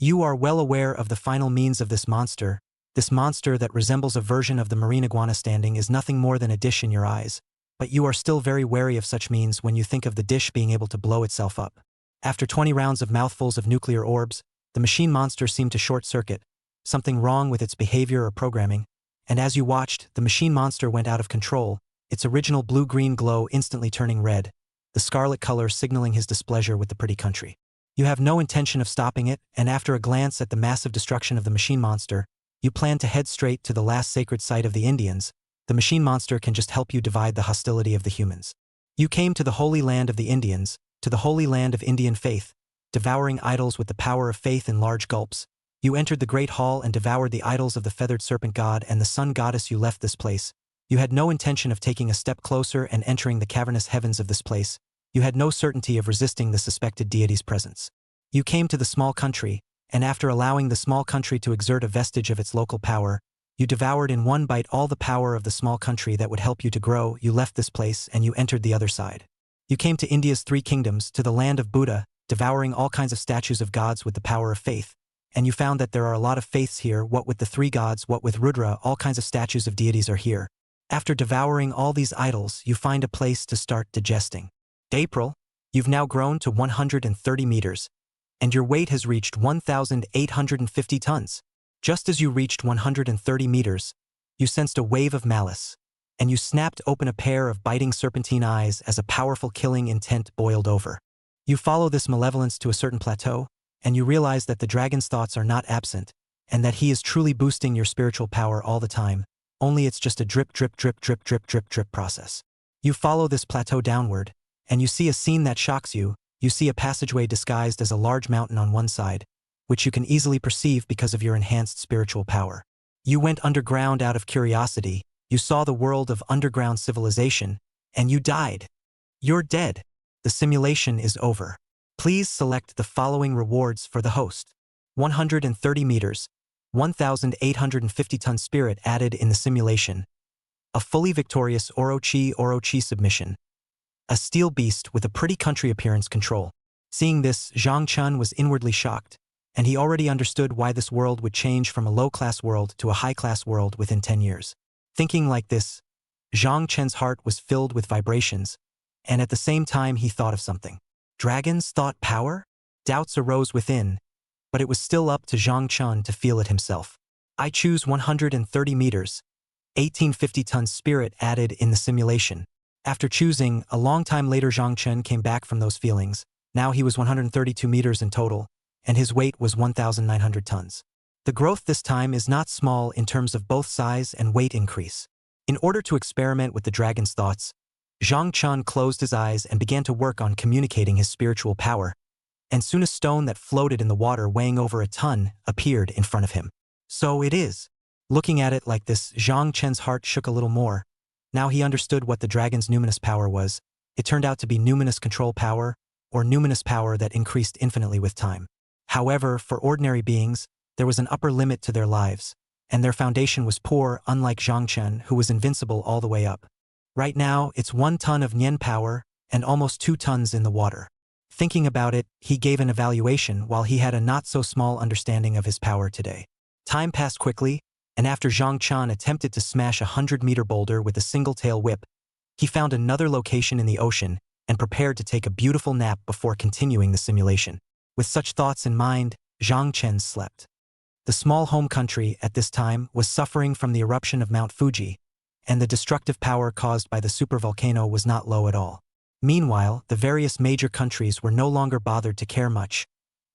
You are well aware of the final means of this monster. This monster that resembles a version of the marine iguana standing is nothing more than a dish in your eyes. But you are still very wary of such means when you think of the dish being able to blow itself up. After 20 rounds of mouthfuls of nuclear orbs, the machine monster seemed to short-circuit. something wrong with its behavior or programming, and as you watched, the machine monster went out of control, its original blue-green glow instantly turning red, the scarlet color signaling his displeasure with the pretty country. You have no intention of stopping it, and after a glance at the massive destruction of the machine monster, you plan to head straight to the last sacred site of the Indians. The machine monster can just help you divide the hostility of the humans. You came to the holy land of the Indians, to the holy land of Indian faith, devouring idols with the power of faith in large gulps. You entered the great hall and devoured the idols of the feathered serpent god and the sun goddess. You left this place. You had no intention of taking a step closer and entering the cavernous heavens of this place. You had no certainty of resisting the suspected deity's presence. You came to the small country, and after allowing the small country to exert a vestige of its local power, you devoured in one bite all the power of the small country that would help you to grow. You left this place and you entered the other side. You came to India's three kingdoms, to the land of Buddha, devouring all kinds of statues of gods with the power of faith, and you found that there are a lot of faiths here, what with the three gods, what with Rudra, all kinds of statues of deities are here. After devouring all these idols, you find a place to start digesting. April, you've now grown to 130 meters, and your weight has reached 1,850 tons. Just as you reached 130 meters, you sensed a wave of malice, and you snapped open a pair of biting serpentine eyes as a powerful killing intent boiled over. You follow this malevolence to a certain plateau, and you realize that the dragon's thoughts are not absent, and that he is truly boosting your spiritual power all the time, only it's just a drip drip drip drip drip drip drip process. You follow this plateau downward, and you see a scene that shocks you. You see a passageway disguised as a large mountain on one side, which you can easily perceive because of your enhanced spiritual power. You went underground out of curiosity, you saw the world of underground civilization, and you died. You're dead. The simulation is over. Please select the following rewards for the host. 130 meters, 1,850 ton spirit added in the simulation, a fully victorious Orochi submission, a steel beast with a pretty country appearance control. Seeing this, Zhang Chun was inwardly shocked, and he already understood why this world would change from a low-class world to a high-class world within 10 years. Thinking like this, Zhang Chen's heart was filled with vibrations, and at the same time he thought of something. Dragon's thought power? Doubts arose within, but it was still up to Zhang Chun to feel it himself. I choose 130 meters, 1850 ton spirit added in the simulation. After choosing, a long time later Zhang Chun came back from those feelings. Now he was 132 meters in total, and his weight was 1,900 tons. The growth this time is not small in terms of both size and weight increase. In order to experiment with the dragon's thoughts, Zhang Chun closed his eyes and began to work on communicating his spiritual power, and soon a stone that floated in the water weighing over a ton appeared in front of him. So it is. Looking at it like this, Zhang Chen's heart shook a little more. Now he understood what the dragon's numinous power was. It turned out to be numinous control power, or numinous power that increased infinitely with time. However, for ordinary beings, there was an upper limit to their lives, and their foundation was poor, unlike Zhang Chen, who was invincible all the way up. Right now, it's 1 ton of Nian power and almost 2 tons in the water. Thinking about it, he gave an evaluation while he had a not-so-small understanding of his power today. Time passed quickly, and after Zhang Chen attempted to smash a 100-meter boulder with a single-tail whip, he found another location in the ocean and prepared to take a beautiful nap before continuing the simulation. With such thoughts in mind, Zhang Chen slept. The small home country at this time was suffering from the eruption of Mount Fuji, and the destructive power caused by the supervolcano was not low at all. Meanwhile, the various major countries were no longer bothered to care much,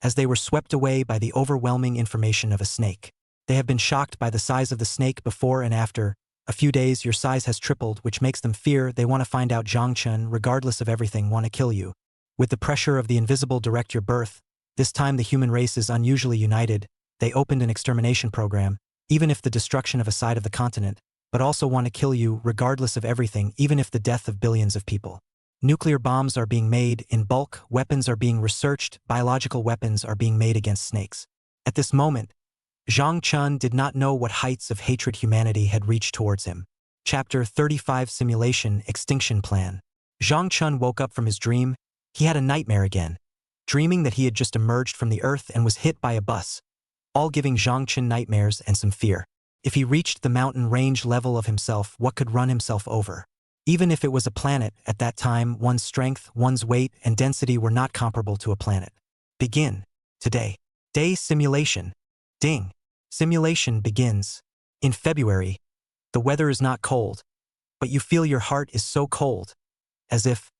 as they were swept away by the overwhelming information of a snake. They have been shocked by the size of the snake before and after. A few days, your size has tripled, which makes them fear. They want to find out. Zhang Chen, regardless of everything, want to kill you. With the pressure of the invisible direct your birth, this time the human race is unusually united. They opened an extermination program, even if the destruction of a side of the continent, but also want to kill you regardless of everything, even if the death of billions of people. Nuclear bombs are being made in bulk, weapons are being researched, biological weapons are being made against snakes. At this moment, Zhang Chun did not know what heights of hatred humanity had reached towards him. Chapter 35 Simulation Extinction Plan. Zhang Chun woke up from his dream. He had a nightmare again, dreaming that he had just emerged from the earth and was hit by a bus, all giving Zhang Chun nightmares and some fear. If he reached the mountain range level of himself, what could run himself over? Even if it was a planet, at that time, one's strength, one's weight, and density were not comparable to a planet. Begin. Today. Day simulation. Ding. Simulation begins. In February, the weather is not cold, but you feel your heart is so cold. As if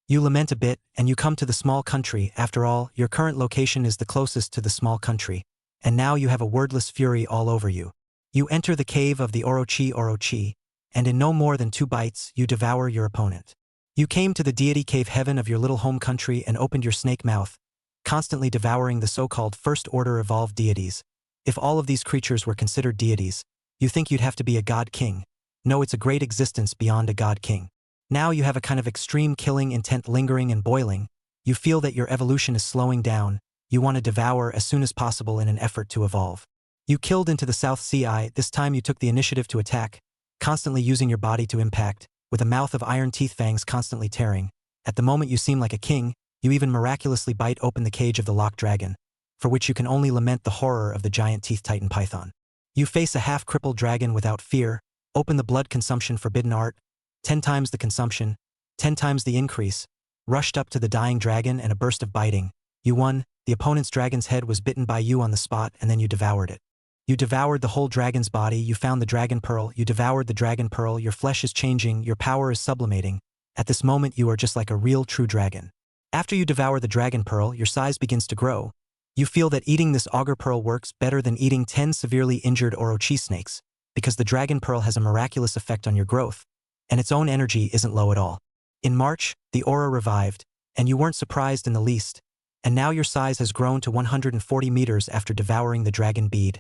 you lament a bit and you come to the small country. After all, your current location is the closest to the small country, and now you have a wordless fury all over you. You enter the cave of the Orochi, and in no more than 2 bites, you devour your opponent. You came to the deity cave heaven of your little home country and opened your snake mouth, constantly devouring the so-called first-order evolved deities. If all of these creatures were considered deities, you think you'd have to be a god king. No, it's a great existence beyond a god king. Now you have a kind of extreme killing intent lingering and boiling. You feel that your evolution is slowing down. You want to devour as soon as possible in an effort to evolve. You killed into the South Sea. This time you took the initiative to attack, constantly using your body to impact, with a mouth of iron teeth fangs constantly tearing. At the moment you seem like a king, you even miraculously bite open the cage of the locked dragon, for which you can only lament the horror of the giant teeth titan python. You face a half-crippled dragon without fear, open the blood consumption forbidden art, 10 times the consumption, 10 times the increase, rushed up to the dying dragon and a burst of biting. You won, the opponent's dragon's head was bitten by you on the spot and then you devoured it. You devoured the whole dragon's body, you found the dragon pearl, you devoured the dragon pearl, your flesh is changing, your power is sublimating. At this moment you are just like a real true dragon. After you devour the dragon pearl, your size begins to grow. You feel that eating this auger pearl works better than eating 10 severely injured Orochi snakes, because the dragon pearl has a miraculous effect on your growth, and its own energy isn't low at all. In March, the aura revived, and you weren't surprised in the least, and now your size has grown to 140 meters after devouring the dragon bead.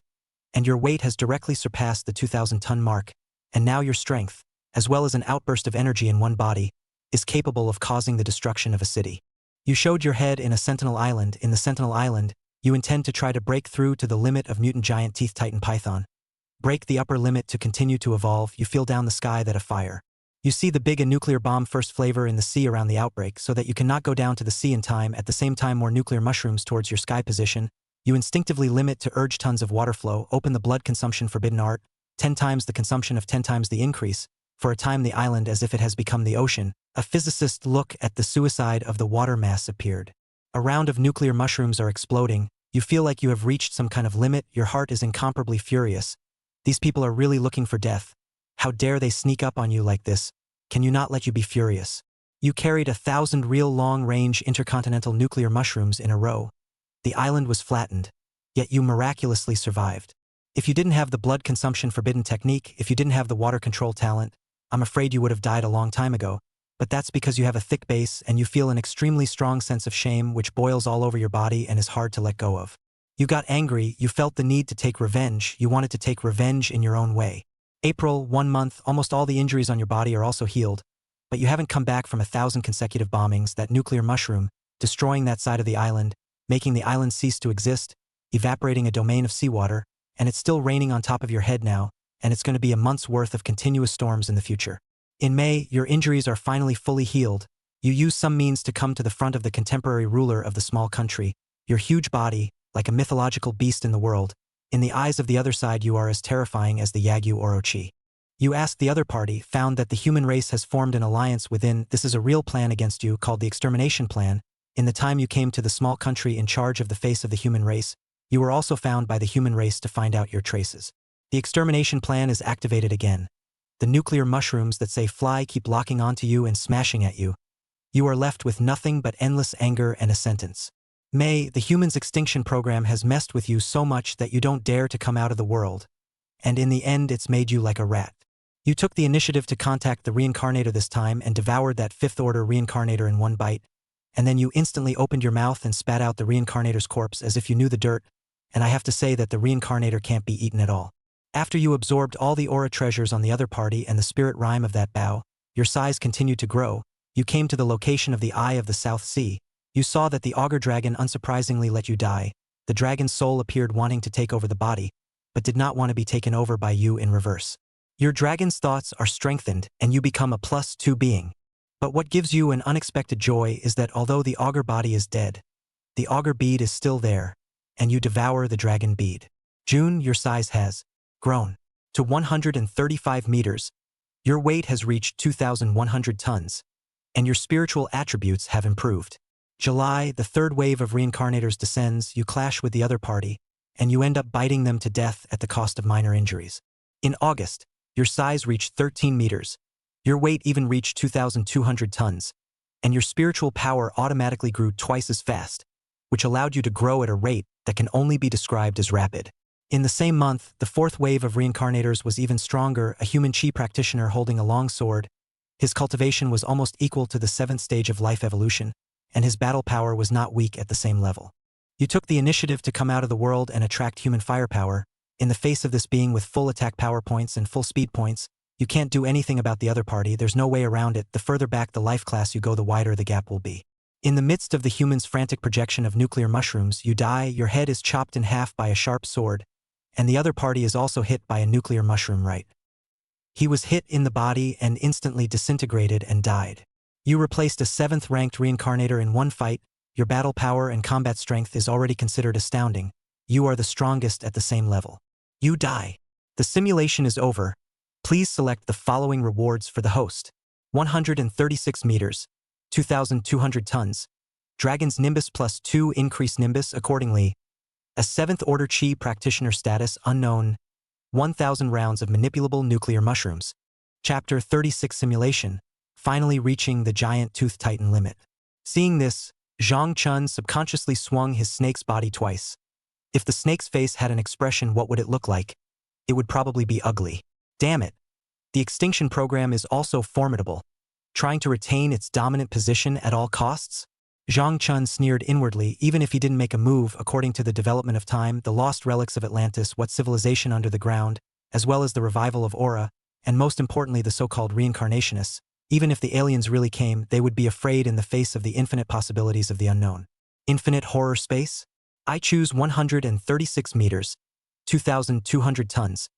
And your weight has directly surpassed the 2,000-ton mark, and now your strength, as well as an outburst of energy in one body, is capable of causing the destruction of a city. You showed your head in a Sentinel Island. In the Sentinel Island, you intend to try to break through to the limit of mutant giant teeth titan python. Break the upper limit to continue to evolve. You feel down the sky that a fire. You see the big nuclear bomb first flavor in the sea around the outbreak so that you cannot go down to the sea in time. At the same time, more nuclear mushrooms towards your sky position. You instinctively limit to urge tons of water flow, open the blood consumption forbidden art, 10 times the consumption of 10 times the increase, for a time the island as if it has become the ocean. A physicist look at the suicide of the water mass appeared. A round of nuclear mushrooms are exploding. You feel like you have reached some kind of limit. Your heart is incomparably furious. These people are really looking for death. How dare they sneak up on you like this? Can you not let you be furious? You carried 1,000 real long-range intercontinental nuclear mushrooms in a row. The island was flattened, yet you miraculously survived. If you didn't have the blood consumption forbidden technique, if you didn't have the water control talent, I'm afraid you would have died a long time ago, but that's because you have a thick base and you feel an extremely strong sense of shame which boils all over your body and is hard to let go of. You got angry, you felt the need to take revenge, you wanted to take revenge in your own way. April, 1 month, almost all the injuries on your body are also healed, but you haven't come back from 1,000 consecutive bombings, that nuclear mushroom, destroying that side of the island, making the island cease to exist, evaporating a domain of seawater, and it's still raining on top of your head now, and it's going to be a month's worth of continuous storms in the future. In May, your injuries are finally fully healed. You use some means to come to the front of the contemporary ruler of the small country. Your huge body, like a mythological beast in the world, in the eyes of the other side you are as terrifying as the Yagyu Orochi. You asked the other party, found that the human race has formed an alliance within. This is a real plan against you called the extermination plan. In the time you came to the small country in charge of the face of the human race, you were also found by the human race to find out your traces. The extermination plan is activated again. The nuclear mushrooms that say fly keep locking onto you and smashing at you. You are left with nothing but endless anger and a sentence. May, the humans' extinction program has messed with you so much that you don't dare to come out of the world. And in the end it's made you like a rat. You took the initiative to contact the reincarnator this time and devoured that 5th-order reincarnator in one bite. And then you instantly opened your mouth and spat out the reincarnator's corpse as if you knew the dirt, and I have to say that the reincarnator can't be eaten at all. After you absorbed all the aura treasures on the other party and the spirit rhyme of that bow, your size continued to grow. You came to the location of the Eye of the South Sea. You saw that the auger dragon unsurprisingly let you die. The dragon's soul appeared wanting to take over the body, but did not want to be taken over by you in reverse. Your dragon's thoughts are strengthened, and you become a +2 being. But what gives you an unexpected joy is that although the auger body is dead, the auger bead is still there, and you devour the dragon bead. June, your size has grown to 135 meters. Your weight has reached 2,100 tons, and your spiritual attributes have improved. July, the 3rd wave of reincarnators descends. You clash with the other party. and you end up biting them to death at the cost of minor injuries. In August, your size reached 13 meters. Your weight even reached 2,200 tons, and your spiritual power automatically grew twice as fast, which allowed you to grow at a rate that can only be described as rapid. In the same month, the fourth wave of reincarnators was even stronger, a human chi practitioner holding a long sword. His cultivation was almost equal to the seventh stage of life evolution, and his battle power was not weak at the same level. You took the initiative to come out of the world and attract human firepower. In the face of this being with full attack power points and full speed points, you can't do anything about the other party, there's no way around it. The further back the life class you go, the wider the gap will be. In the midst of the human's frantic projection of nuclear mushrooms, you die, your head is chopped in half by a sharp sword, and the other party is also hit by a nuclear mushroom right. He was hit in the body and instantly disintegrated and died. You replaced a 7th-ranked reincarnator in one fight. Your battle power and combat strength is already considered astounding. You are the strongest at the same level. You die. The simulation is over. Please select the following rewards for the host. 136 meters, 2,200 tons. Dragon's Nimbus +2 increase Nimbus accordingly. A 7th order Chi practitioner status unknown. 1,000 rounds of manipulable nuclear mushrooms. Chapter 36 Simulation, finally reaching the giant tooth titan limit. Seeing this, Zhang Chun subconsciously swung his snake's body twice. If the snake's face had an expression, what would it look like? It would probably be ugly. Damn it. The extinction program is also formidable. Trying to retain its dominant position at all costs? Zhang Chun sneered inwardly. Even if he didn't make a move, according to the development of time, the lost relics of Atlantis, what civilization under the ground, as well as the revival of Aura, and most importantly the so-called reincarnationists, even if the aliens really came, they would be afraid in the face of the infinite possibilities of the unknown. Infinite horror space? I choose 136 meters, 2,200 tons.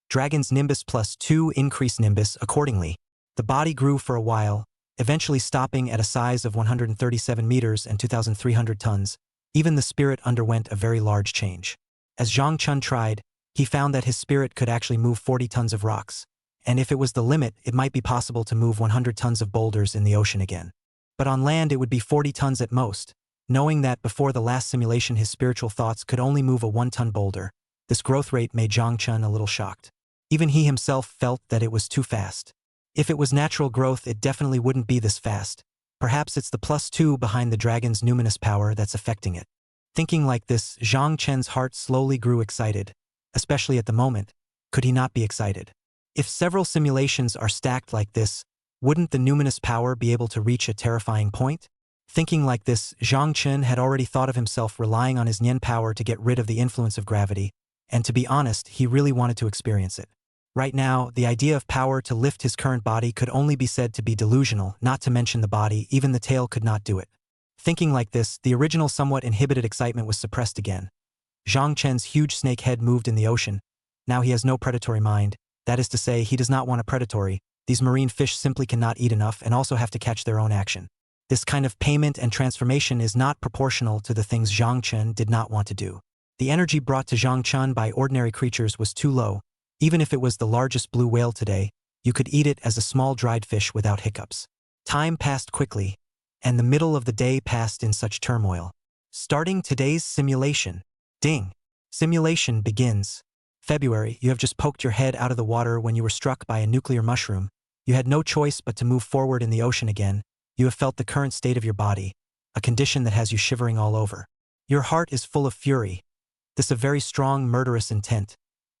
Dragon's Nimbus +2 increase Nimbus accordingly. The body grew for a while, eventually stopping at a size of 137 meters and 2,300 tons. Even the spirit underwent a very large change. As Zhang Chun tried, he found that his spirit could actually move 40 tons of rocks, and if it was the limit, it might be possible to move 100 tons of boulders in the ocean again. But on land it would be 40 tons at most. Knowing that before the last simulation his spiritual thoughts could only move a 1-ton boulder, this growth rate made Zhang Chun a little shocked. Even he himself felt that it was too fast. If it was natural growth, it definitely wouldn't be this fast. Perhaps it's the +2 behind the dragon's numinous power that's affecting it. Thinking like this, Zhang Chen's heart slowly grew excited. Especially at the moment, could he not be excited? If several simulations are stacked like this, wouldn't the numinous power be able to reach a terrifying point? Thinking like this, Zhang Chen had already thought of himself relying on his Nian power to get rid of the influence of gravity, and to be honest, he really wanted to experience it. Right now, the idea of power to lift his current body could only be said to be delusional, not to mention the body, even the tail could not do it. Thinking like this, the original somewhat inhibited excitement was suppressed again. Zhang Chen's huge snake head moved in the ocean. Now he has no predatory mind. That is to say, he does not want a predatory. These marine fish simply cannot eat enough and also have to catch their own action. This kind of payment and transformation is not proportional to the things Zhang Chen did not want to do. The energy brought to Zhang Chen by ordinary creatures was too low. Even if it was the largest blue whale today, you could eat it as a small dried fish without hiccups. Time passed quickly, and the middle of the day passed in such turmoil. Starting today's simulation. Ding! Simulation begins. February, you have just poked your head out of the water when you were struck by a nuclear mushroom. You had no choice but to move forward in the ocean again. You have felt the current state of your body, a condition that has you shivering all over. Your heart is full of fury. This a very strong murderous intent.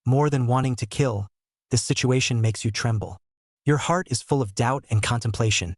More than wanting to kill, this situation makes you tremble. Your heart is full of doubt and contemplation.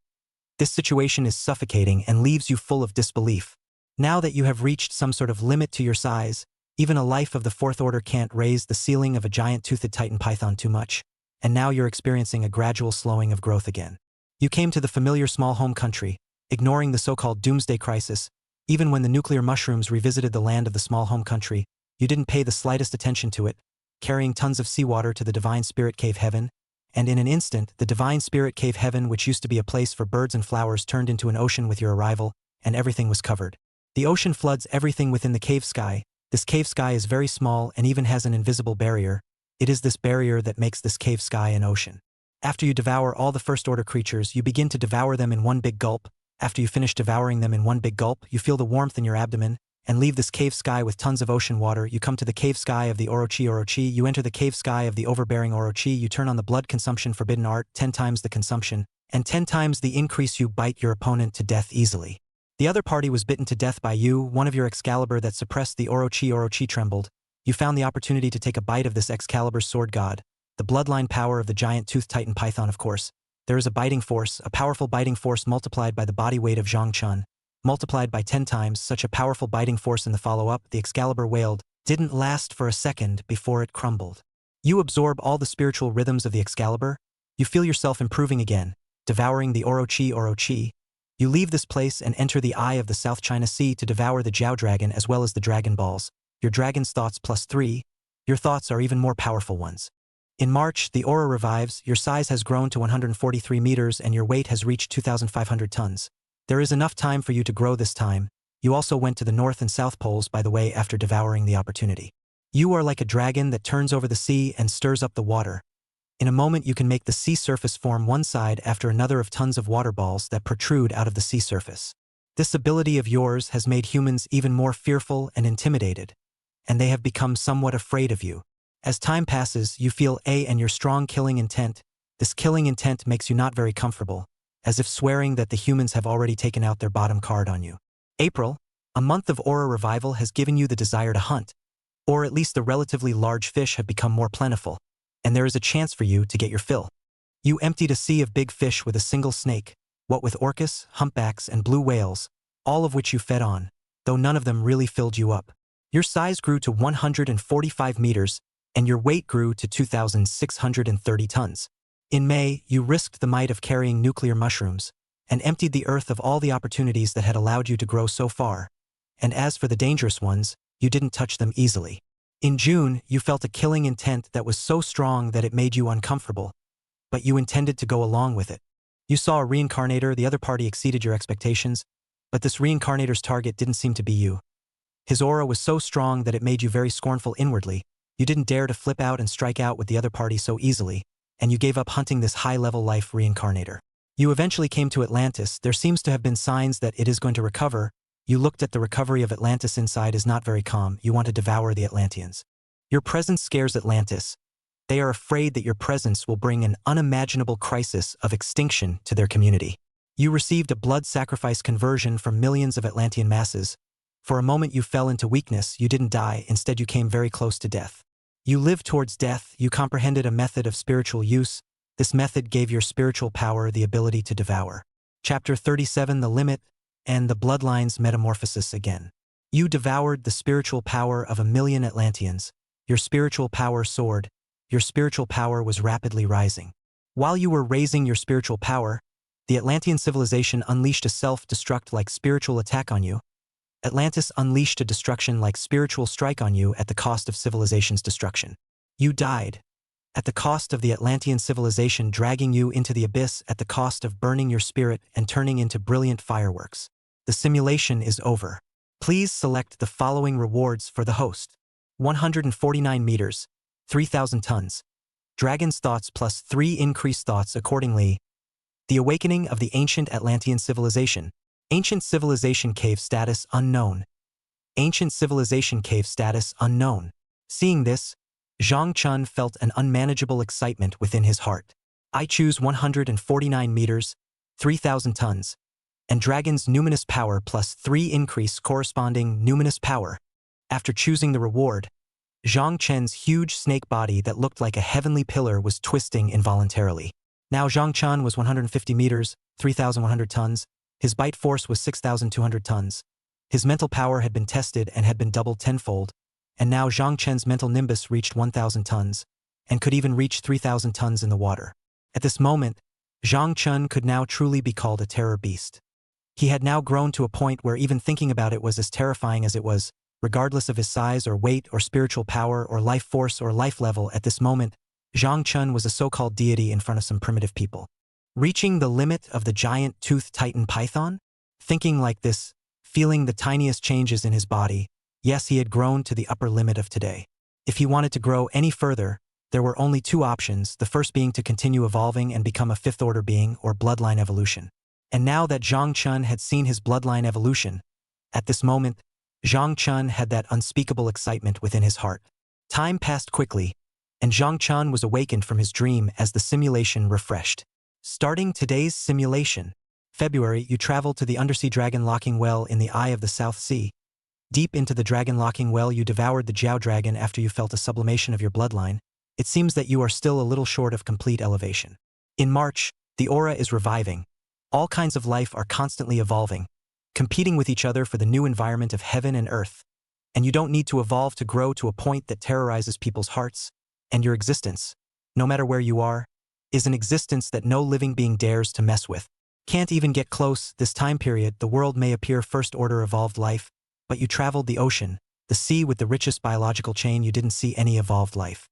This situation is suffocating and leaves you full of disbelief. Now that you have reached some sort of limit to your size, even a life of the fourth order can't raise the ceiling of a giant-toothed titan python too much, and now you're experiencing a gradual slowing of growth again. You came to the familiar small home country, ignoring the so-called doomsday crisis. Even when the nuclear mushrooms revisited the land of the small home country, you didn't pay the slightest attention to it, carrying tons of seawater to the Divine Spirit Cave Heaven, and in an instant, the Divine Spirit Cave Heaven, which used to be a place for birds and flowers, turned into an ocean with your arrival, and everything was covered. The ocean floods everything within the cave sky. This cave sky is very small and even has an invisible barrier. It is this barrier that makes this cave sky an ocean. After you devour all the first-order creatures, you begin to devour them in one big gulp. After you finish devouring them in one big gulp, you feel the warmth in your abdomen, and leave this cave sky with tons of ocean water. You come to the cave sky of the Orochi. You enter the cave sky of the overbearing Orochi. You turn on the blood consumption forbidden art, 10 times the consumption, and 10 times the increase. You bite your opponent to death easily. The other party was bitten to death by you, one of your Excalibur that suppressed the Orochi trembled. You found the opportunity to take a bite of this Excalibur's sword god, the bloodline power of the giant toothed titan python of course. There is a biting force, a powerful biting force multiplied by the body weight of Zhang Chun, multiplied by 10 times. Such a powerful biting force in the follow-up, the Excalibur wailed, didn't last for a second before it crumbled. You absorb all the spiritual rhythms of the Excalibur. You feel yourself improving again, devouring the Orochi. You leave this place and enter the eye of the South China Sea to devour the Jiao Dragon as well as the Dragon Balls. Your dragon's thoughts +3. Your thoughts are even more powerful ones. In March, the aura revives, your size has grown to 143 meters and your weight has reached 2,500 tons. There is enough time for you to grow this time. You also went to the North and South Poles, by the way, after devouring the opportunity. You are like a dragon that turns over the sea and stirs up the water. In a moment you can make the sea surface form one side after another of tons of water balls that protrude out of the sea surface. This ability of yours has made humans even more fearful and intimidated, and they have become somewhat afraid of you. As time passes, you feel and your strong killing intent. This killing intent makes you not very comfortable, as if swearing that the humans have already taken out their bottom card on you. April, a month of aura revival has given you the desire to hunt, or at least the relatively large fish have become more plentiful, and there is a chance for you to get your fill. You emptied a sea of big fish with a single snake, what with orcas, humpbacks, and blue whales, all of which you fed on, though none of them really filled you up. Your size grew to 145 meters, and your weight grew to 2,630 tons. In May, you risked the might of carrying nuclear mushrooms, and emptied the earth of all the opportunities that had allowed you to grow so far. And as for the dangerous ones, you didn't touch them easily. In June, you felt a killing intent that was so strong that it made you uncomfortable, but you intended to go along with it. You saw a reincarnator, the other party exceeded your expectations, but this reincarnator's target didn't seem to be you. His aura was so strong that it made you very scornful inwardly. You didn't dare to flip out and strike out with the other party so easily, and you gave up hunting this high-level life reincarnator. You eventually came to Atlantis. There seems to have been signs that it is going to recover. You looked at the recovery of Atlantis inside is not very calm. You want to devour the Atlanteans. Your presence scares Atlantis. They are afraid that your presence will bring an unimaginable crisis of extinction to their community. You received a blood sacrifice conversion from millions of Atlantean masses. For a moment you fell into weakness. You didn't die. Instead you came very close to death. You lived towards death. You comprehended a method of spiritual use. This method gave your spiritual power the ability to devour. Chapter 37, The Limit, and the Bloodline's Metamorphosis again. You devoured the spiritual power of 1,000,000 Atlanteans. Your spiritual power soared. Your spiritual power was rapidly rising. While you were raising your spiritual power, the Atlantean civilization unleashed a self-destruct-like spiritual attack on you. Atlantis unleashed a destruction-like spiritual strike on you at the cost of civilization's destruction. You died, at the cost of the Atlantean civilization dragging you into the abyss, at the cost of burning your spirit and turning into brilliant fireworks. The simulation is over. Please select the following rewards for the host. 149 meters, 3,000 tons. Dragon's thoughts +3 increased thoughts accordingly. The awakening of the ancient Atlantean civilization. Ancient civilization cave status unknown. Ancient civilization cave status unknown. Seeing this, Zhang Chun felt an unmanageable excitement within his heart. I choose 149 meters, 3,000 tons, and Dragon's numinous power +3 increase corresponding numinous power. After choosing the reward, Zhang Chen's huge snake body that looked like a heavenly pillar was twisting involuntarily. Now Zhang Chun was 150 meters, 3,100 tons. His bite force was 6,200 tons. His mental power had been tested and had been doubled tenfold, and now Zhang Chen's mental nimbus reached 1,000 tons, and could even reach 3,000 tons in the water. At this moment, Zhang Chun could now truly be called a terror beast. He had now grown to a point where even thinking about it was as terrifying as it was, regardless of his size or weight or spiritual power or life force or life level. At this moment, Zhang Chun was a so-called deity in front of some primitive people. Reaching the limit of the giant toothed titan python? Thinking like this, feeling the tiniest changes in his body, yes, he had grown to the upper limit of today. If he wanted to grow any further, there were only two options, the first being to continue evolving and become a fifth-order being or bloodline evolution. And now that Zhang Chun had seen his bloodline evolution, at this moment, Zhang Chun had that unspeakable excitement within his heart. Time passed quickly, and Zhang Chun was awakened from his dream as the simulation refreshed. Starting today's simulation. February, you traveled to the undersea dragon locking well in the eye of the South Sea. Deep into the dragon locking well, you devoured the Jiao dragon after you felt a sublimation of your bloodline. It seems that you are still a little short of complete elevation. In March, the aura is reviving. All kinds of life are constantly evolving, competing with each other for the new environment of heaven and earth. And you don't need to evolve to grow to a point that terrorizes people's hearts, and your existence, no matter where you are, is an existence that no living being dares to mess with. Can't even get close. This time period, the world may appear first-order evolved life, but you traveled the ocean, the sea with the richest biological chain. You didn't see any evolved life.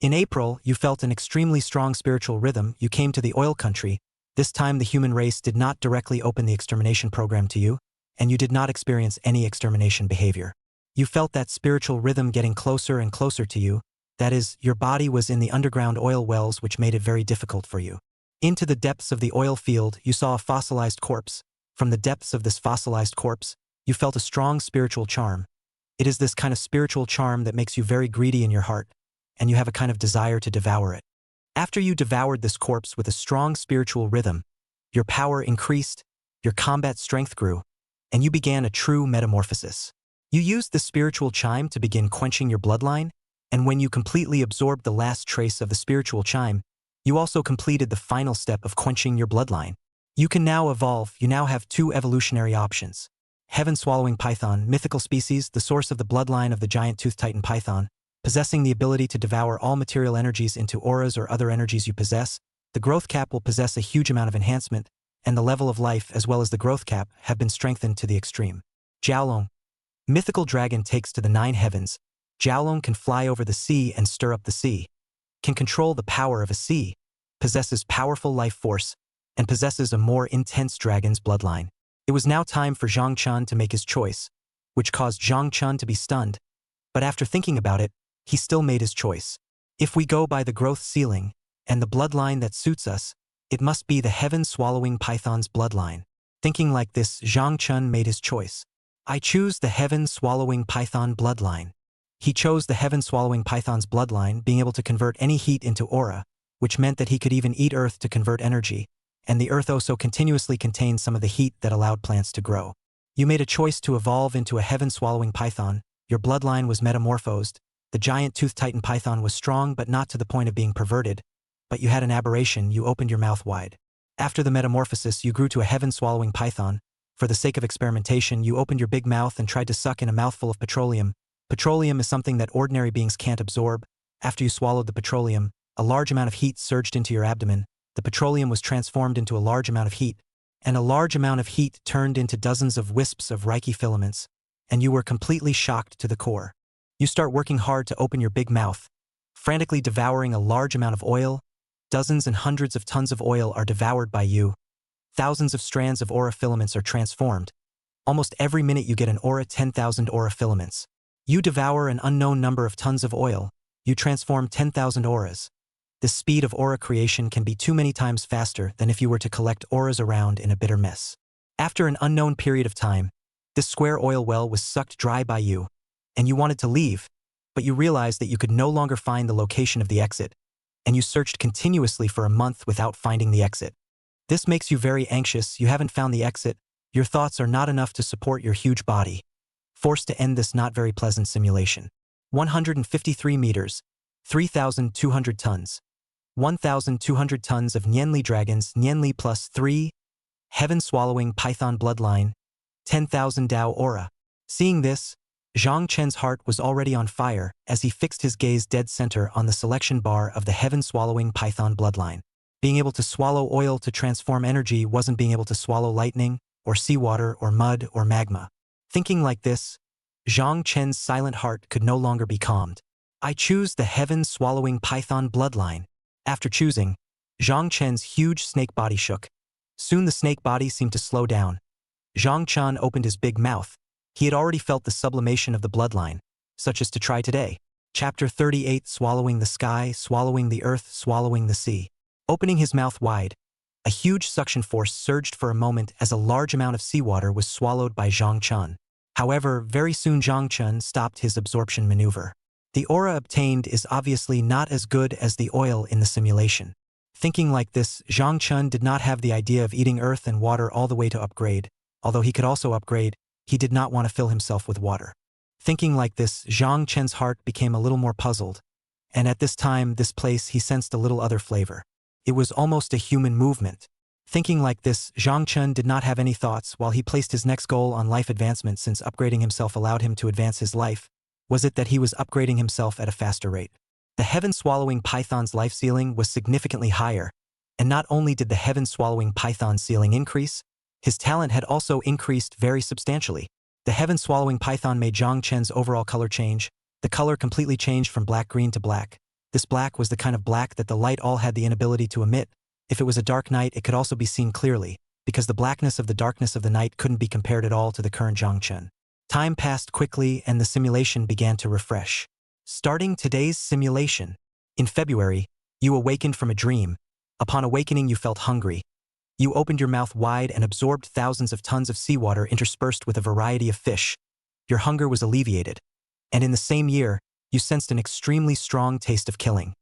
In April, you felt an extremely strong spiritual rhythm. You came to the oil country. This time the human race did not directly open the extermination program to you, and you did not experience any extermination behavior. You felt that spiritual rhythm getting closer and closer to you. That is, your body was in the underground oil wells, which made it very difficult for you. Into the depths of the oil field, you saw a fossilized corpse. From the depths of this fossilized corpse, you felt a strong spiritual charm. It is this kind of spiritual charm that makes you very greedy in your heart, and you have a kind of desire to devour it. After you devoured this corpse with a strong spiritual rhythm, your power increased, your combat strength grew, and you began a true metamorphosis. You used the spiritual chime to begin quenching your bloodline, and when you completely absorbed the last trace of the spiritual chime, you also completed the final step of quenching your bloodline. You can now evolve. You now have two evolutionary options. Heaven-swallowing python, mythical species, the source of the bloodline of the giant tooth titan python, possessing the ability to devour all material energies into auras or other energies you possess. The growth cap will possess a huge amount of enhancement, and the level of life as well as the growth cap have been strengthened to the extreme. Jiaolong, mythical dragon, takes to the 9 heavens. Jiaolong can fly over the sea and stir up the sea, can control the power of a sea, possesses powerful life force, and possesses a more intense dragon's bloodline. It was now time for Zhang Chun to make his choice, which caused Zhang Chun to be stunned. But after thinking about it, he still made his choice. If we go by the growth ceiling and the bloodline that suits us, it must be the heaven-swallowing python's bloodline. Thinking like this, Zhang Chun made his choice. I choose the heaven-swallowing python bloodline. He chose the heaven-swallowing python's bloodline, being able to convert any heat into aura, which meant that he could even eat earth to convert energy, and the earth also continuously contained some of the heat that allowed plants to grow. You made a choice to evolve into a heaven-swallowing python. Your bloodline was metamorphosed. The giant tooth titan python was strong but not to the point of being perverted, but you had an aberration. You opened your mouth wide. After the metamorphosis, you grew to a heaven-swallowing python. For the sake of experimentation, you opened your big mouth and tried to suck in a mouthful of petroleum. Petroleum is something that ordinary beings can't absorb. After you swallowed the petroleum, a large amount of heat surged into your abdomen. The petroleum was transformed into a large amount of heat, and a large amount of heat turned into dozens of wisps of Reiki filaments, and you were completely shocked to the core. You start working hard to open your big mouth, frantically devouring a large amount of oil. Dozens and hundreds of tons of oil are devoured by you. Thousands of strands of aura filaments are transformed. Almost every minute you get an aura, 10,000 aura filaments. You devour an unknown number of tons of oil. You transform 10,000 auras. The speed of aura creation can be too many times faster than if you were to collect auras around in a bitter mess. After an unknown period of time, this square oil well was sucked dry by you, and you wanted to leave, but you realized that you could no longer find the location of the exit, and you searched continuously for a month without finding the exit. This makes you very anxious. You haven't found the exit. Your thoughts are not enough to support your huge body. Forced to end this not very pleasant simulation. 153 meters, 3,200 tons. 1,200 tons of Nianli dragons, Nianli plus 3, heaven-swallowing python bloodline, 10,000 Dao aura. Seeing this, Zhang Chen's heart was already on fire as he fixed his gaze dead center on the selection bar of the heaven-swallowing python bloodline. Being able to swallow oil to transform energy wasn't being able to swallow lightning, or seawater, or mud, or magma. Thinking like this, Zhang Chen's silent heart could no longer be calmed. I choose the heaven-swallowing python bloodline. After choosing, Zhang Chen's huge snake body shook. Soon the snake body seemed to slow down. Zhang Chen opened his big mouth. He had already felt the sublimation of the bloodline, such as to try today. Chapter 38, Swallowing the Sky, Swallowing the Earth, Swallowing the Sea. Opening his mouth wide, a huge suction force surged for a moment as a large amount of seawater was swallowed by Zhang Chen. However, very soon Zhang Chun stopped his absorption maneuver. The aura obtained is obviously not as good as the oil in the simulation. Thinking like this, Zhang Chun did not have the idea of eating earth and water all the way to upgrade. Although he could also upgrade, he did not want to fill himself with water. Thinking like this, Zhang Chen's heart became a little more puzzled. And at this time, this place, he sensed a little other flavor. It was almost a human movement. Thinking like this, Zhang Chun did not have any thoughts while he placed his next goal on life advancement, since upgrading himself allowed him to advance his life. Was it that he was upgrading himself at a faster rate? The heaven-swallowing python's life ceiling was significantly higher, and not only did the heaven-swallowing python ceiling increase, his talent had also increased very substantially. The heaven-swallowing python made Zhang Chen's overall color change. The color completely changed from black-green to black. This black was the kind of black that the light all had the inability to emit. If it was a dark night, it could also be seen clearly, because the blackness of the darkness of the night couldn't be compared at all to the current Zhang Chen. Time passed quickly and the simulation began to refresh. Starting today's simulation. In February, you awakened from a dream. Upon awakening, you felt hungry. You opened your mouth wide and absorbed thousands of tons of seawater interspersed with a variety of fish. Your hunger was alleviated. And in the same year, you sensed an extremely strong taste of killing.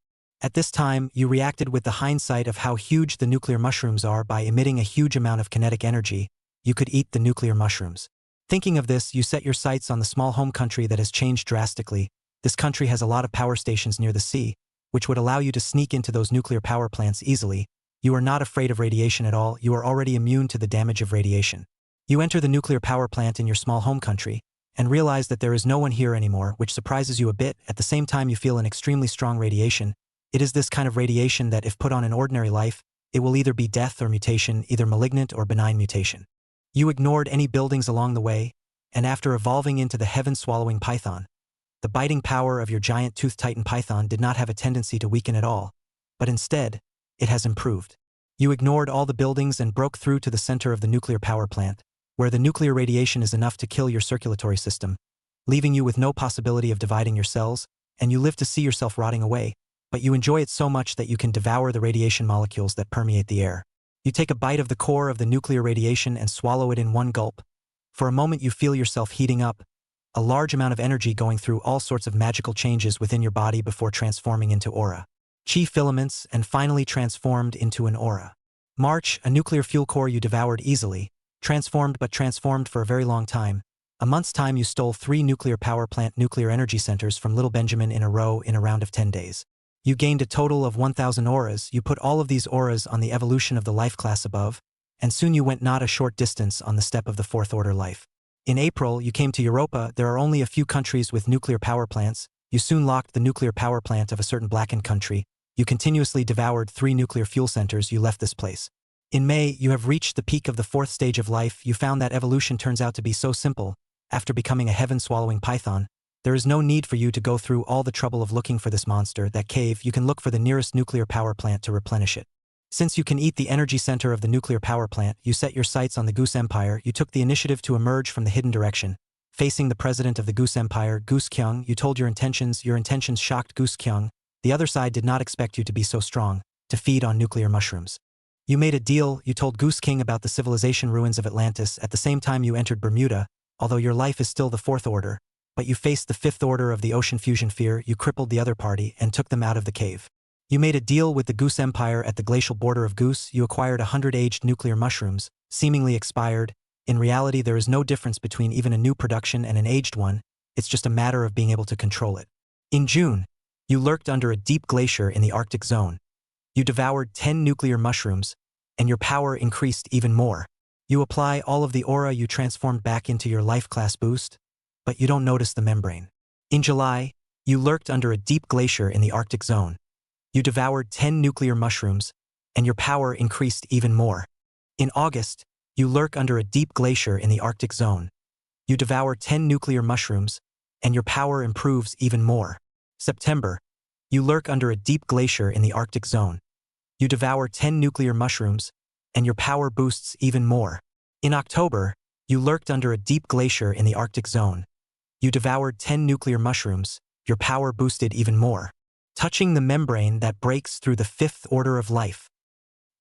At this time, you reacted with the hindsight of how huge the nuclear mushrooms are by emitting a huge amount of kinetic energy. You could eat the nuclear mushrooms. Thinking of this, you set your sights on the small home country that has changed drastically. This country has a lot of power stations near the sea, which would allow you to sneak into those nuclear power plants easily. You are not afraid of radiation at all. You are already immune to the damage of radiation. You enter the nuclear power plant in your small home country and realize that there is no one here anymore, which surprises you a bit. At the same time, you feel an extremely strong radiation. It is this kind of radiation that, if put on in ordinary life, it will either be death or mutation, either malignant or benign mutation. You ignored any buildings along the way, and after evolving into the heaven-swallowing python, the biting power of your giant tooth titan python did not have a tendency to weaken at all, but instead, it has improved. You ignored all the buildings and broke through to the center of the nuclear power plant, where the nuclear radiation is enough to kill your circulatory system, leaving you with no possibility of dividing your cells, and you live to see yourself rotting away, but you enjoy it so much that you can devour the radiation molecules that permeate the air. You take a bite of the core of the nuclear radiation and swallow it in one gulp. For a moment you feel yourself heating up, a large amount of energy going through all sorts of magical changes within your body before transforming into aura. Chi filaments, and finally transformed into an aura. March, a nuclear fuel core you devoured easily, transformed for a very long time. A month's time you stole 3 nuclear power plant nuclear energy centers from Little Benjamin in a row in a round of 10 days. You gained a total of 1,000 auras. You put all of these auras on the evolution of the life class above, and soon you went not a short distance on the step of the 4th order life. In April, you came to Europa. There are only a few countries with nuclear power plants. You soon locked the nuclear power plant of a certain blackened country. You continuously devoured 3 nuclear fuel centers. You left this place. In May, you have reached the peak of the 4th stage of life. You found that evolution turns out to be so simple. After becoming a heaven-swallowing python, there is no need for you to go through all the trouble of looking for this monster, that cave. You can look for the nearest nuclear power plant to replenish it. Since you can eat the energy center of the nuclear power plant, you set your sights on the Goose Empire. You took the initiative to emerge from the hidden direction. Facing the president of the Goose Empire, Goose Kyung, you told your intentions. Your intentions shocked Goose Kyung. The other side did not expect you to be so strong, to feed on nuclear mushrooms. You made a deal. You told Goose King about the civilization ruins of Atlantis. At the same time you entered Bermuda, although your life is still the 4th order, but you faced the 5th order of the ocean fusion fear. You crippled the other party and took them out of the cave. You made a deal with the Goose Empire at the glacial border of Goose. You acquired 100 aged nuclear mushrooms, seemingly expired. In reality, there is no difference between even a new production and an aged one. It's just a matter of being able to control it. In June, you lurked under a deep glacier in the Arctic zone. You devoured 10 nuclear mushrooms, and your power increased even more. You apply all of the aura you transformed back into your life class boost, but you don't notice the membrane. In July, you lurked under a deep glacier in the Arctic zone. You devoured 10 nuclear mushrooms, and your power increased even more. In August, you lurk under a deep glacier in the Arctic zone. You devour 10 nuclear mushrooms, and your power improves even more. September, you lurk under a deep glacier in the Arctic zone. You devour 10 nuclear mushrooms, and your power boosts even more. In October, you lurked under a deep glacier in the Arctic zone. You devoured 10 nuclear mushrooms, your power boosted even more. Touching the membrane that breaks through the 5th order of life.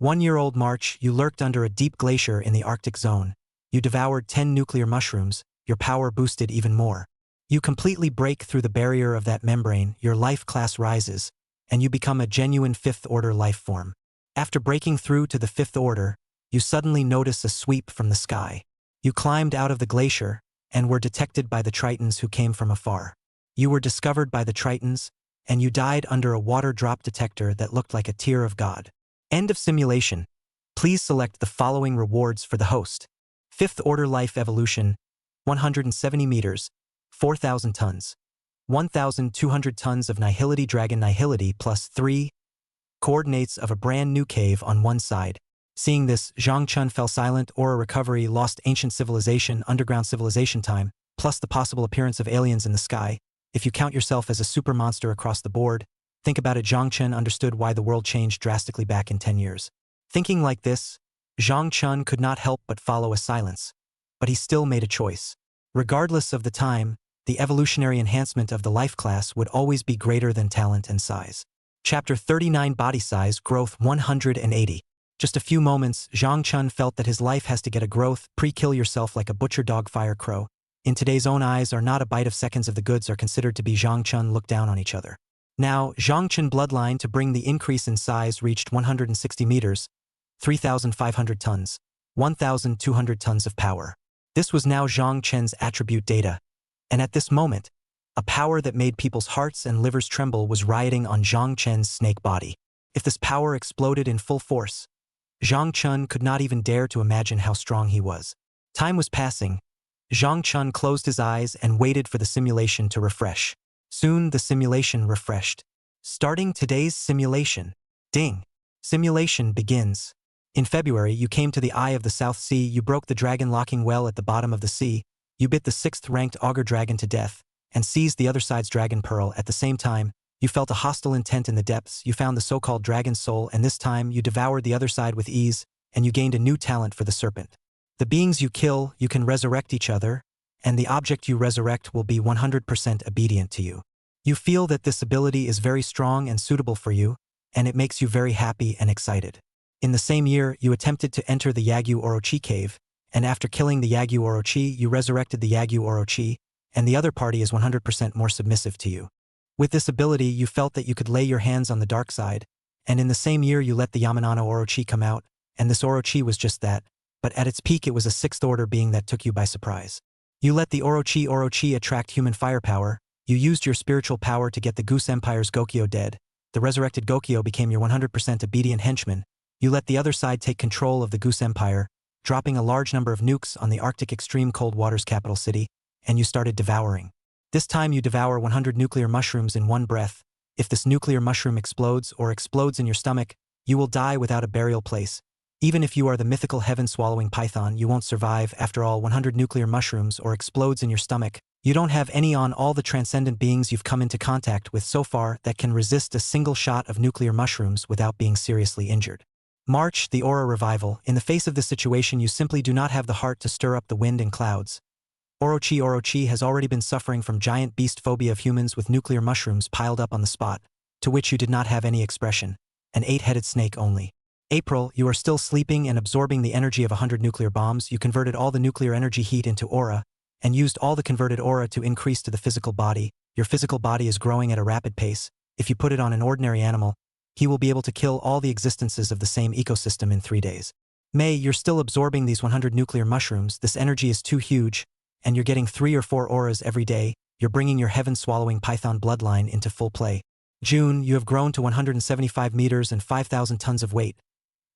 1-year-old March, you lurked under a deep glacier in the Arctic zone. You devoured 10 nuclear mushrooms, your power boosted even more. You completely break through the barrier of that membrane, your life class rises, and you become a genuine fifth-order life form. After breaking through to the fifth order, you suddenly notice a sweep from the sky. You climbed out of the glacier and were detected by the Tritons who came from afar. You were discovered by the Tritons, and you died under a water drop detector that looked like a tear of God. End of simulation. Please select the following rewards for the host. Fifth order life evolution, 170 meters, 4,000 tons. 1,200 tons of nihility dragon nihility plus 3 coordinates of a brand new cave on one side. Seeing this, Zhang Chun fell silent. Aura recovery, lost ancient civilization, underground civilization time, plus the possible appearance of aliens in the sky. If you count yourself as a super monster across the board, think about it. Zhang Chun understood why the world changed drastically back in 10 years. Thinking like this, Zhang Chun could not help but follow a silence. But he still made a choice. Regardless of the time, the evolutionary enhancement of the life class would always be greater than talent and size. Chapter 39 Body Size Growth 180. Just a few moments, Zhang Chun felt that his life has to get a growth. Pre-kill yourself like a butcher dog fire crow. In today's own eyes are not a bite of seconds of the goods are considered to be. Zhang Chun looked down on each other. Now, Zhang Chun bloodline to bring the increase in size reached 160 meters, 3,500 tons, 1,200 tons of power. This was now Zhang Chen's attribute data. And at this moment, a power that made people's hearts and livers tremble was rioting on Zhang Chen's snake body. If this power exploded in full force, Zhang Chun could not even dare to imagine how strong he was. Time was passing. Zhang Chun closed his eyes and waited for the simulation to refresh. Soon the simulation refreshed. Starting today's simulation. Ding. Simulation begins. In February, you came to the eye of the South Sea. You broke the dragon locking well at the bottom of the sea. You bit the 6th-ranked augur dragon to death and seized the other side's dragon pearl. At the same time, you felt a hostile intent in the depths. You found the so-called dragon soul, and this time you devoured the other side with ease, and you gained a new talent for the serpent. The beings you kill, you can resurrect each other, and the object you resurrect will be 100% obedient to you. You feel that this ability is very strong and suitable for you, and it makes you very happy and excited. In the same year, you attempted to enter the Yagyu Orochi cave, and after killing the Yagyu Orochi, you resurrected the Yagyu Orochi, and the other party is 100% more submissive to you. With this ability, you felt that you could lay your hands on the dark side, and in the same year you let the Yamanano Orochi come out, and this Orochi was just that, but at its peak it was a 6th-order being that took you by surprise. You let the Orochi attract human firepower, you used your spiritual power to get the Goose Empire's Gokyo dead, the resurrected Gokyo became your 100% obedient henchman, you let the other side take control of the Goose Empire, dropping a large number of nukes on the Arctic extreme cold waters capital city, and you started devouring. This time you devour 100 nuclear mushrooms in one breath. If this nuclear mushroom explodes or explodes in your stomach, you will die without a burial place. Even if you are the mythical heaven-swallowing python, you won't survive. After all, 100 nuclear mushrooms or explodes in your stomach, you don't have any on all the transcendent beings you've come into contact with so far that can resist a single shot of nuclear mushrooms without being seriously injured. March, the aura revival. In the face of this situation, you simply do not have the heart to stir up the wind and clouds. Orochi has already been suffering from giant beast phobia of humans with nuclear mushrooms piled up on the spot, to which you did not have any expression. An 8-headed snake only. April, you are still sleeping and absorbing the energy of 100 nuclear bombs. You converted all the nuclear energy heat into aura, and used all the converted aura to increase to the physical body. Your physical body is growing at a rapid pace. If you put it on an ordinary animal, he will be able to kill all the existences of the same ecosystem in 3 days. May, you're still absorbing these 100 nuclear mushrooms. This energy is too huge, and you're getting 3 or 4 auras every day. You're bringing your heaven-swallowing python bloodline into full play. June, you have grown to 175 meters and 5,000 tons of weight.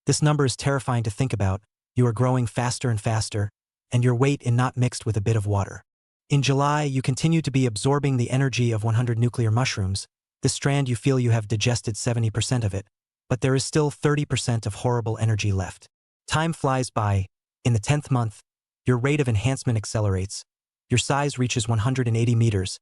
This number is terrifying to think about. You are growing faster and faster, and your weight is not mixed with a bit of water. In July, you continue to be absorbing the energy of 100 nuclear mushrooms. This strand you feel you have digested 70% of it, but there is still 30% of horrible energy left. Time flies by. In the 10th month, your rate of enhancement accelerates. Your size reaches 180 meters.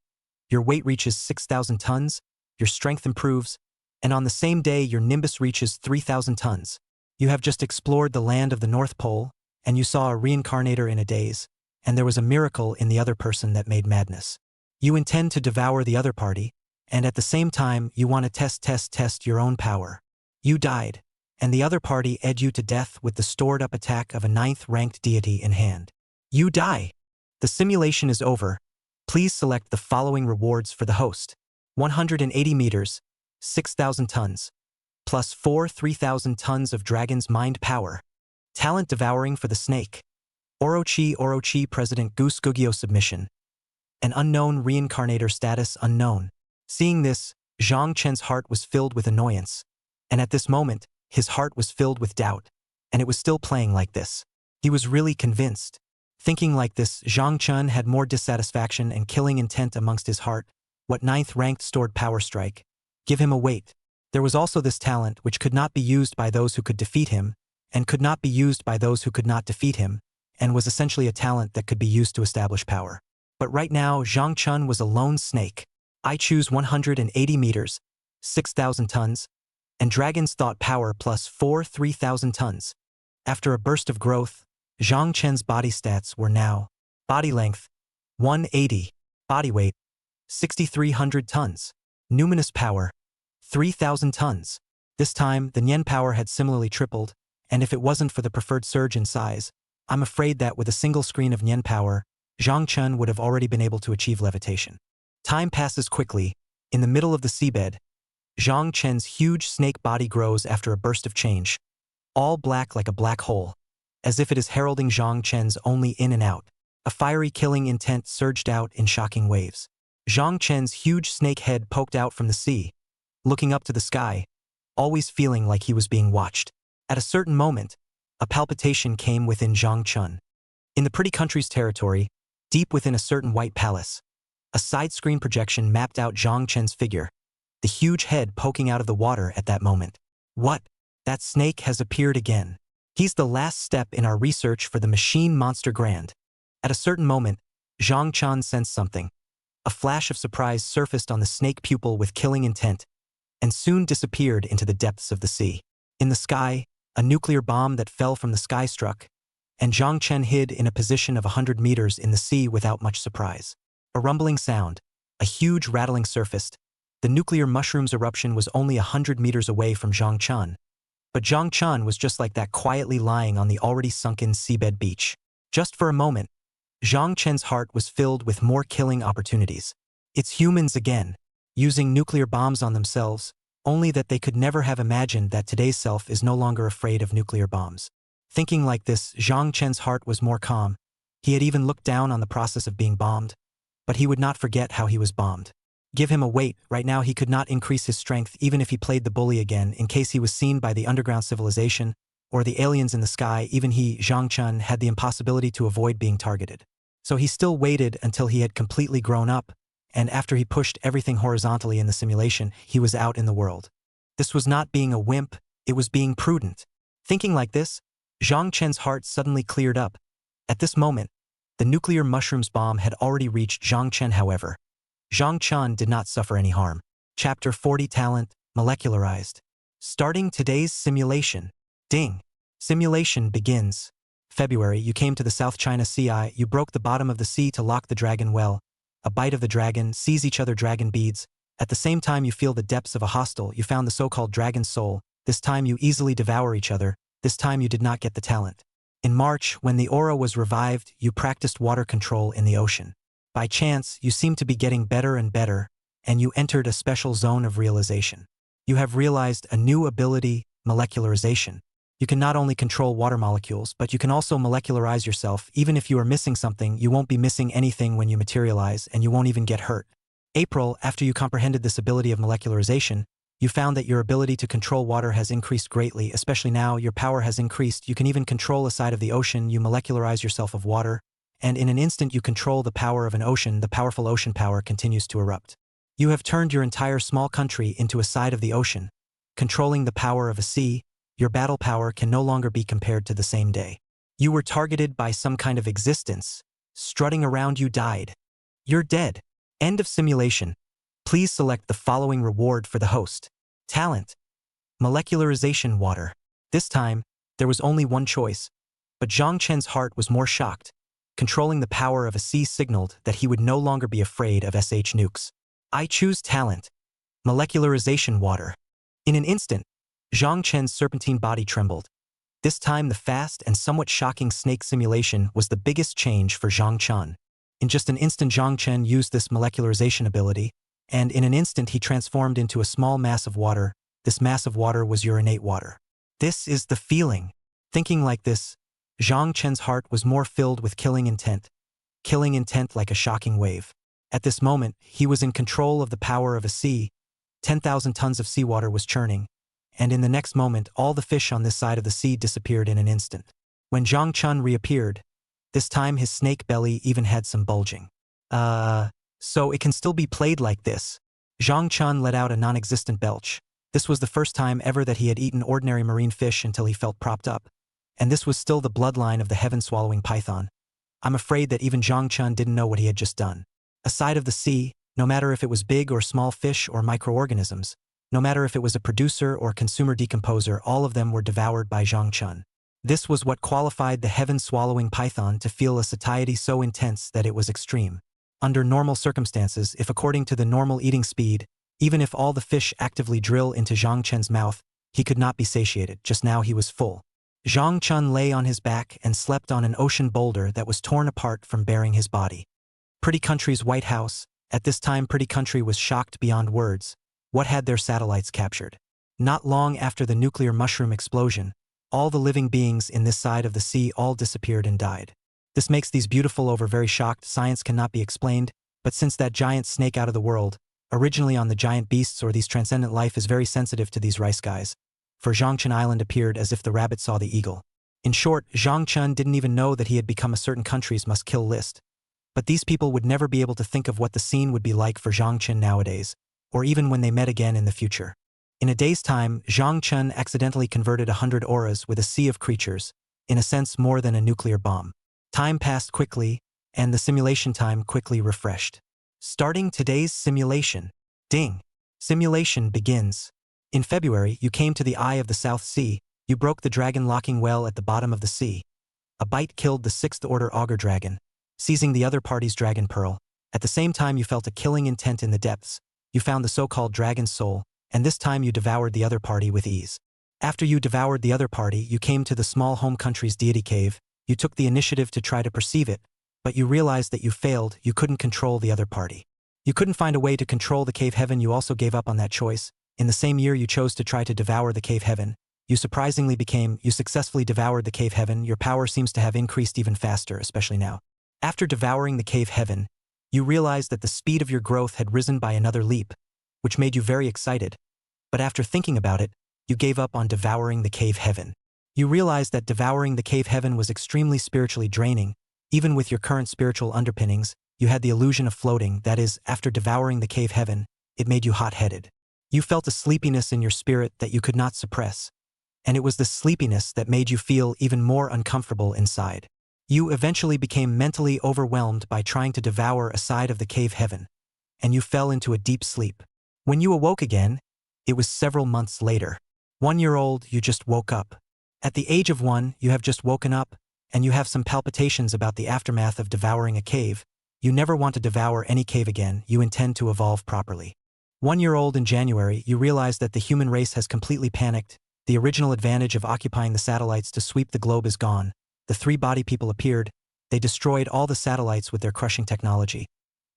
Your weight reaches 6,000 tons. Your strength improves. And on the same day, your nimbus reaches 3,000 tons. You have just explored the land of the North Pole, and you saw a reincarnator in a daze, and there was a miracle in the other person that made madness. You intend to devour the other party, and at the same time, you want to test your own power. You died, and the other party ed you to death with the stored-up attack of a 9th-ranked deity in hand. You die. The simulation is over. Please select the following rewards for the host. 180 meters, 6,000 tons, plus 3,000 tons of dragon's mind power. Talent devouring for the snake. Orochi President Goose Gugyo submission. An unknown reincarnator status unknown. Seeing this, Zhang Chen's heart was filled with annoyance. And at this moment, his heart was filled with doubt. And it was still playing like this. He was really convinced. Thinking like this, Zhang Chen had more dissatisfaction and killing intent amongst his heart. What 9th ranked stored power strike? Give him a weight. There was also this talent which could not be used by those who could defeat him, and could not be used by those who could not defeat him, and was essentially a talent that could be used to establish power. But right now, Zhang Chen was a lone snake. I choose 180 meters, 6,000 tons, and Dragon's Thought Power plus 3,000 tons. After a burst of growth, Zhang Chen's body stats were now: body length, 180, body weight, 6,300 tons, numinous power, 3,000 tons. This time, the Nian power had similarly tripled, and if it wasn't for the preferred surge in size, I'm afraid that with a single screen of Nian power, Zhang Chen would have already been able to achieve levitation. Time passes quickly. In the middle of the seabed, Zhang Chen's huge snake body grows after a burst of change, all black like a black hole, as if it is heralding Zhang Chen's only in and out. A fiery killing intent surged out in shocking waves. Zhang Chen's huge snake head poked out from the sea, looking up to the sky, always feeling like he was being watched. At a certain moment, a palpitation came within Zhang Chen. In the pretty country's territory, deep within a certain white palace, a side-screen projection mapped out Zhang Chen's figure, the huge head poking out of the water at that moment. What? That snake has appeared again. He's the last step in our research for the machine monster grand. At a certain moment, Zhang Chen sensed something. A flash of surprise surfaced on the snake pupil with killing intent, and soon disappeared into the depths of the sea. In the sky, a nuclear bomb that fell from the sky struck, and Zhang Chen hid in a position of 100 meters in the sea without much surprise. A rumbling sound, a huge rattling surfaced. The nuclear mushroom's eruption was only 100 meters away from Zhang Chen. But Zhang Chen was just like that, quietly lying on the already sunken seabed beach. Just for a moment, Zhang Chen's heart was filled with more killing opportunities. It's humans again, using nuclear bombs on themselves, only that they could never have imagined that today's self is no longer afraid of nuclear bombs. Thinking like this, Zhang Chen's heart was more calm. He had even looked down on the process of being bombed, but he would not forget how he was bombed. Give him a weight. Right now he could not increase his strength even if he played the bully again, in case he was seen by the underground civilization or the aliens in the sky. Even he, Zhang Chen, had the impossibility to avoid being targeted. So he still waited until he had completely grown up, and after he pushed everything horizontally in the simulation, he was out in the world. This was not being a wimp, it was being prudent. Thinking like this, Zhang Chen's heart suddenly cleared up. At this moment, the nuclear mushrooms bomb had already reached Zhang Chen. However, Zhang Chen did not suffer any harm. Chapter 40 Talent, Molecularized. Starting today's simulation. Ding. Simulation begins. February, you came to the South China Sea. You broke the bottom of the sea to lock the dragon well. A bite of the dragon, seize each other dragon beads. At the same time you feel the depths of a hostel. You found the so-called dragon soul. This time you easily devour each other. This time you did not get the talent. In March, when the aura was revived, you practiced water control in the ocean. By chance, you seemed to be getting better and better, and you entered a special zone of realization. You have realized a new ability, molecularization. You can not only control water molecules, but you can also molecularize yourself. Even if you are missing something, you won't be missing anything when you materialize, and you won't even get hurt. April, after you comprehended this ability of molecularization, you found that your ability to control water has increased greatly, especially now your power has increased. You can even control a side of the ocean. You molecularize yourself of water, and in an instant you control the power of an ocean. The powerful ocean power continues to erupt. You have turned your entire small country into a side of the ocean. Controlling the power of a sea, your battle power can no longer be compared to the same day. You were targeted by some kind of existence. Strutting around you died. You're dead. End of simulation. Please select the following reward for the host. Talent. Molecularization water. This time, there was only one choice, but Zhang Chen's heart was more shocked. Controlling the power of a sea signaled that he would no longer be afraid of SH nukes. I choose talent. Molecularization water. In an instant, Zhang Chen's serpentine body trembled. This time the fast and somewhat shocking snake simulation was the biggest change for Zhang Chen. In just an instant, Zhang Chen used this molecularization ability, and in an instant he transformed into a small mass of water. This mass of water was urinate water. This is the feeling. Thinking like this, Zhang Chen's heart was more filled with killing intent like a shocking wave. At this moment, he was in control of the power of a sea. 10,000 tons of seawater was churning, and in the next moment all the fish on this side of the sea disappeared in an instant. When Zhang Chen reappeared, this time his snake belly even had some bulging. So it can still be played like this. Zhang Chen let out a non-existent belch. This was the first time ever that he had eaten ordinary marine fish until he felt propped up. And this was still the bloodline of the heaven-swallowing python. I'm afraid that even Zhang Chen didn't know what he had just done. Aside of the sea, no matter if it was big or small fish or microorganisms, no matter if it was a producer or consumer decomposer, all of them were devoured by Zhang Chen. This was what qualified the heaven-swallowing python to feel a satiety so intense that it was extreme. Under normal circumstances, if according to the normal eating speed, even if all the fish actively drill into Zhang Chen's mouth, he could not be satiated. Just now he was full. Zhang Chen lay on his back and slept on an ocean boulder that was torn apart from bearing his body. Pretty Country's White House. At this time, Pretty Country was shocked beyond words. What had their satellites captured? Not long after the nuclear mushroom explosion, all the living beings in this side of the sea all disappeared and died. This makes these beautiful over very shocked. Science cannot be explained, but since that giant snake out of the world, originally on the giant beasts or these transcendent life is very sensitive to these rice guys. For Zhang Chen Island appeared as if the rabbit saw the eagle. In short, Zhang Chen didn't even know that he had become a certain country's must-kill list. But these people would never be able to think of what the scene would be like for Zhang Chen nowadays, or even when they met again in the future. In a day's time, Zhang Chen accidentally converted 100 auras with a sea of creatures, in a sense more than a nuclear bomb. Time passed quickly, and the simulation time quickly refreshed. Starting today's simulation. Ding! Simulation begins. In February, you came to the eye of the South Sea. You broke the dragon locking well at the bottom of the sea. A bite killed the 6th order auger dragon, seizing the other party's dragon pearl. At the same time you felt a killing intent in the depths. You found the so-called dragon's soul, and this time you devoured the other party with ease. After you devoured the other party, you came to the small home country's deity cave. You took the initiative to try to perceive it, but you realized that you failed. You couldn't control the other party. You couldn't find a way to control the cave heaven. You also gave up on that choice. In the same year you chose to try to devour the cave heaven. You successfully devoured the cave heaven. Your power seems to have increased even faster, especially now. After devouring the cave heaven, you realized that the speed of your growth had risen by another leap, which made you very excited. But after thinking about it, you gave up on devouring the cave heaven. You realized that devouring the cave heaven was extremely spiritually draining. Even with your current spiritual underpinnings, you had the illusion of floating. That is, after devouring the cave heaven, it made you hot-headed. You felt a sleepiness in your spirit that you could not suppress, and it was this sleepiness that made you feel even more uncomfortable inside. You eventually became mentally overwhelmed by trying to devour a side of the cave heaven, and you fell into a deep sleep. When you awoke again, it was several months later. 1 year old, you just woke up. At the age of 1, you have just woken up, and you have some palpitations about the aftermath of devouring a cave. You never want to devour any cave again. You intend to evolve properly. 1 year old in January, you realize that the human race has completely panicked. The original advantage of occupying the satellites to sweep the globe is gone. The 3 body people appeared. They destroyed all the satellites with their crushing technology.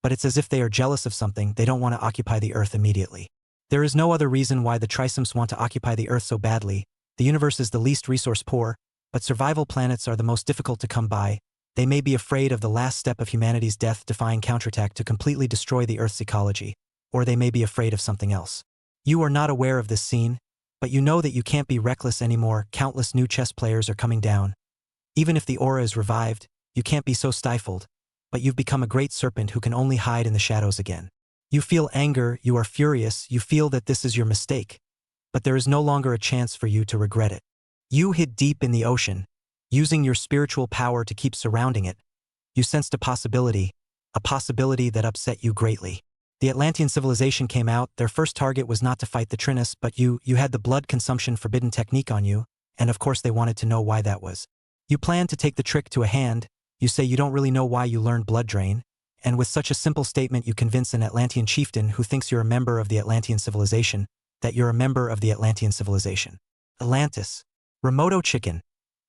But it's as if they are jealous of something. They don't want to occupy the Earth immediately. There is no other reason why the Trisomes want to occupy the Earth so badly. The universe is the least resource poor, but survival planets are the most difficult to come by. They may be afraid of the last step of humanity's death-defying counterattack to completely destroy the Earth's ecology, or they may be afraid of something else. You are not aware of this scene, but you know that you can't be reckless anymore. Countless new chess players are coming down. Even if the aura is revived, you can't be so stifled, but you've become a great serpent who can only hide in the shadows again. You feel anger, you are furious, you feel that this is your mistake, but there is no longer a chance for you to regret it. You hid deep in the ocean, using your spiritual power to keep surrounding it. You sensed a possibility that upset you greatly. The Atlantean civilization came out. Their first target was not to fight the Trinus, but you had the blood consumption forbidden technique on you, and of course they wanted to know why that was. You planned to take the trick to a hand. You say you don't really know why you learned blood drain, and with such a simple statement you convince an Atlantean chieftain who thinks you're a member of the Atlantean civilization that you're a member of the Atlantean civilization. Atlantis. Remoto chicken.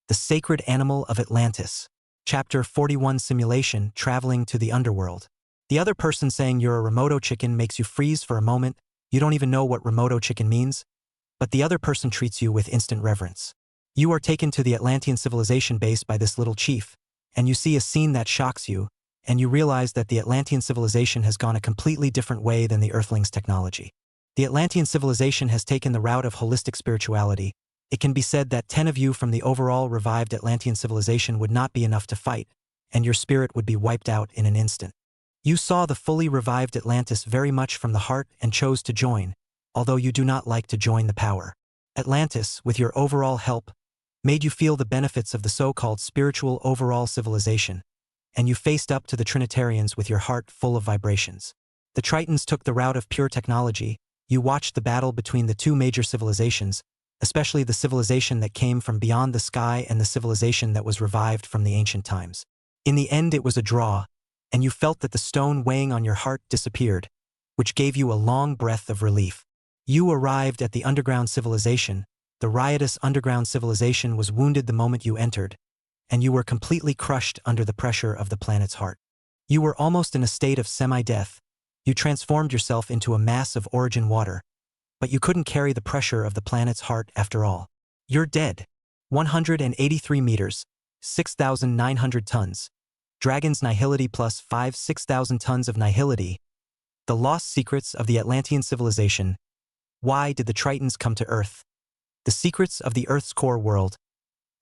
The sacred animal of Atlantis. Chapter 41 Simulation, Traveling to the Underworld. The other person saying you're a Remoto chicken makes you freeze for a moment. You don't even know what Remoto chicken means, but the other person treats you with instant reverence. You are taken to the Atlantean civilization base by this little chief, and you see a scene that shocks you, and you realize that the Atlantean civilization has gone a completely different way than the Earthlings' technology. The Atlantean civilization has taken the route of holistic spirituality. It can be said that 10 of you from the overall revived Atlantean civilization would not be enough to fight, and your spirit would be wiped out in an instant. You saw the fully revived Atlantis very much from the heart and chose to join, although you do not like to join the power. Atlantis, with your overall help, made you feel the benefits of the so-called spiritual overall civilization, and you faced up to the Trinitarians with your heart full of vibrations. The Tritons took the route of pure technology. You watched the battle between the two major civilizations, especially the civilization that came from beyond the sky and the civilization that was revived from the ancient times. In the end, it was a draw, and you felt that the stone weighing on your heart disappeared, which gave you a long breath of relief. You arrived at the underground civilization. The riotous underground civilization was wounded the moment you entered, and you were completely crushed under the pressure of the planet's heart. You were almost in a state of semi-death. You transformed yourself into a mass of origin water, but you couldn't carry the pressure of the planet's heart after all. You're dead. 183 meters, 6,900 tons. Dragon's nihility plus 6,000 tons of nihility. The lost secrets of the Atlantean civilization. Why did the Tritons come to Earth? The secrets of the Earth's core world.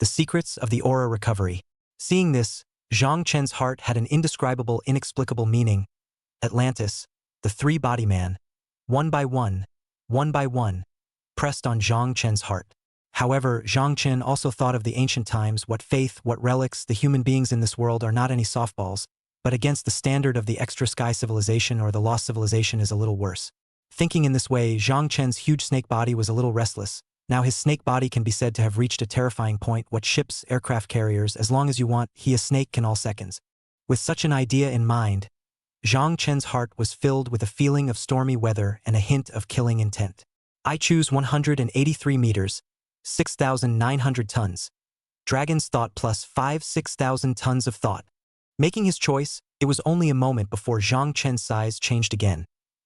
The secrets of the aura recovery. Seeing this, Zhang Chen's heart had an indescribable, inexplicable meaning. Atlantis, the three-body man, one by one, pressed on Zhang Chen's heart. However, Zhang Chen also thought of the ancient times, what faith, what relics, the human beings in this world are not any softballs, but against the standard of the extra sky civilization or the lost civilization is a little worse. Thinking in this way, Zhang Chen's huge snake body was a little restless. Now his snake body can be said to have reached a terrifying point. What ships, aircraft carriers, as long as you want, he a snake can all seconds. With such an idea in mind, Zhang Chen's heart was filled with a feeling of stormy weather and a hint of killing intent. I choose 183 meters, 6,900 tons. Dragon's thought plus 6,000 tons of thought. Making his choice, it was only a moment before Zhang Chen's size changed again.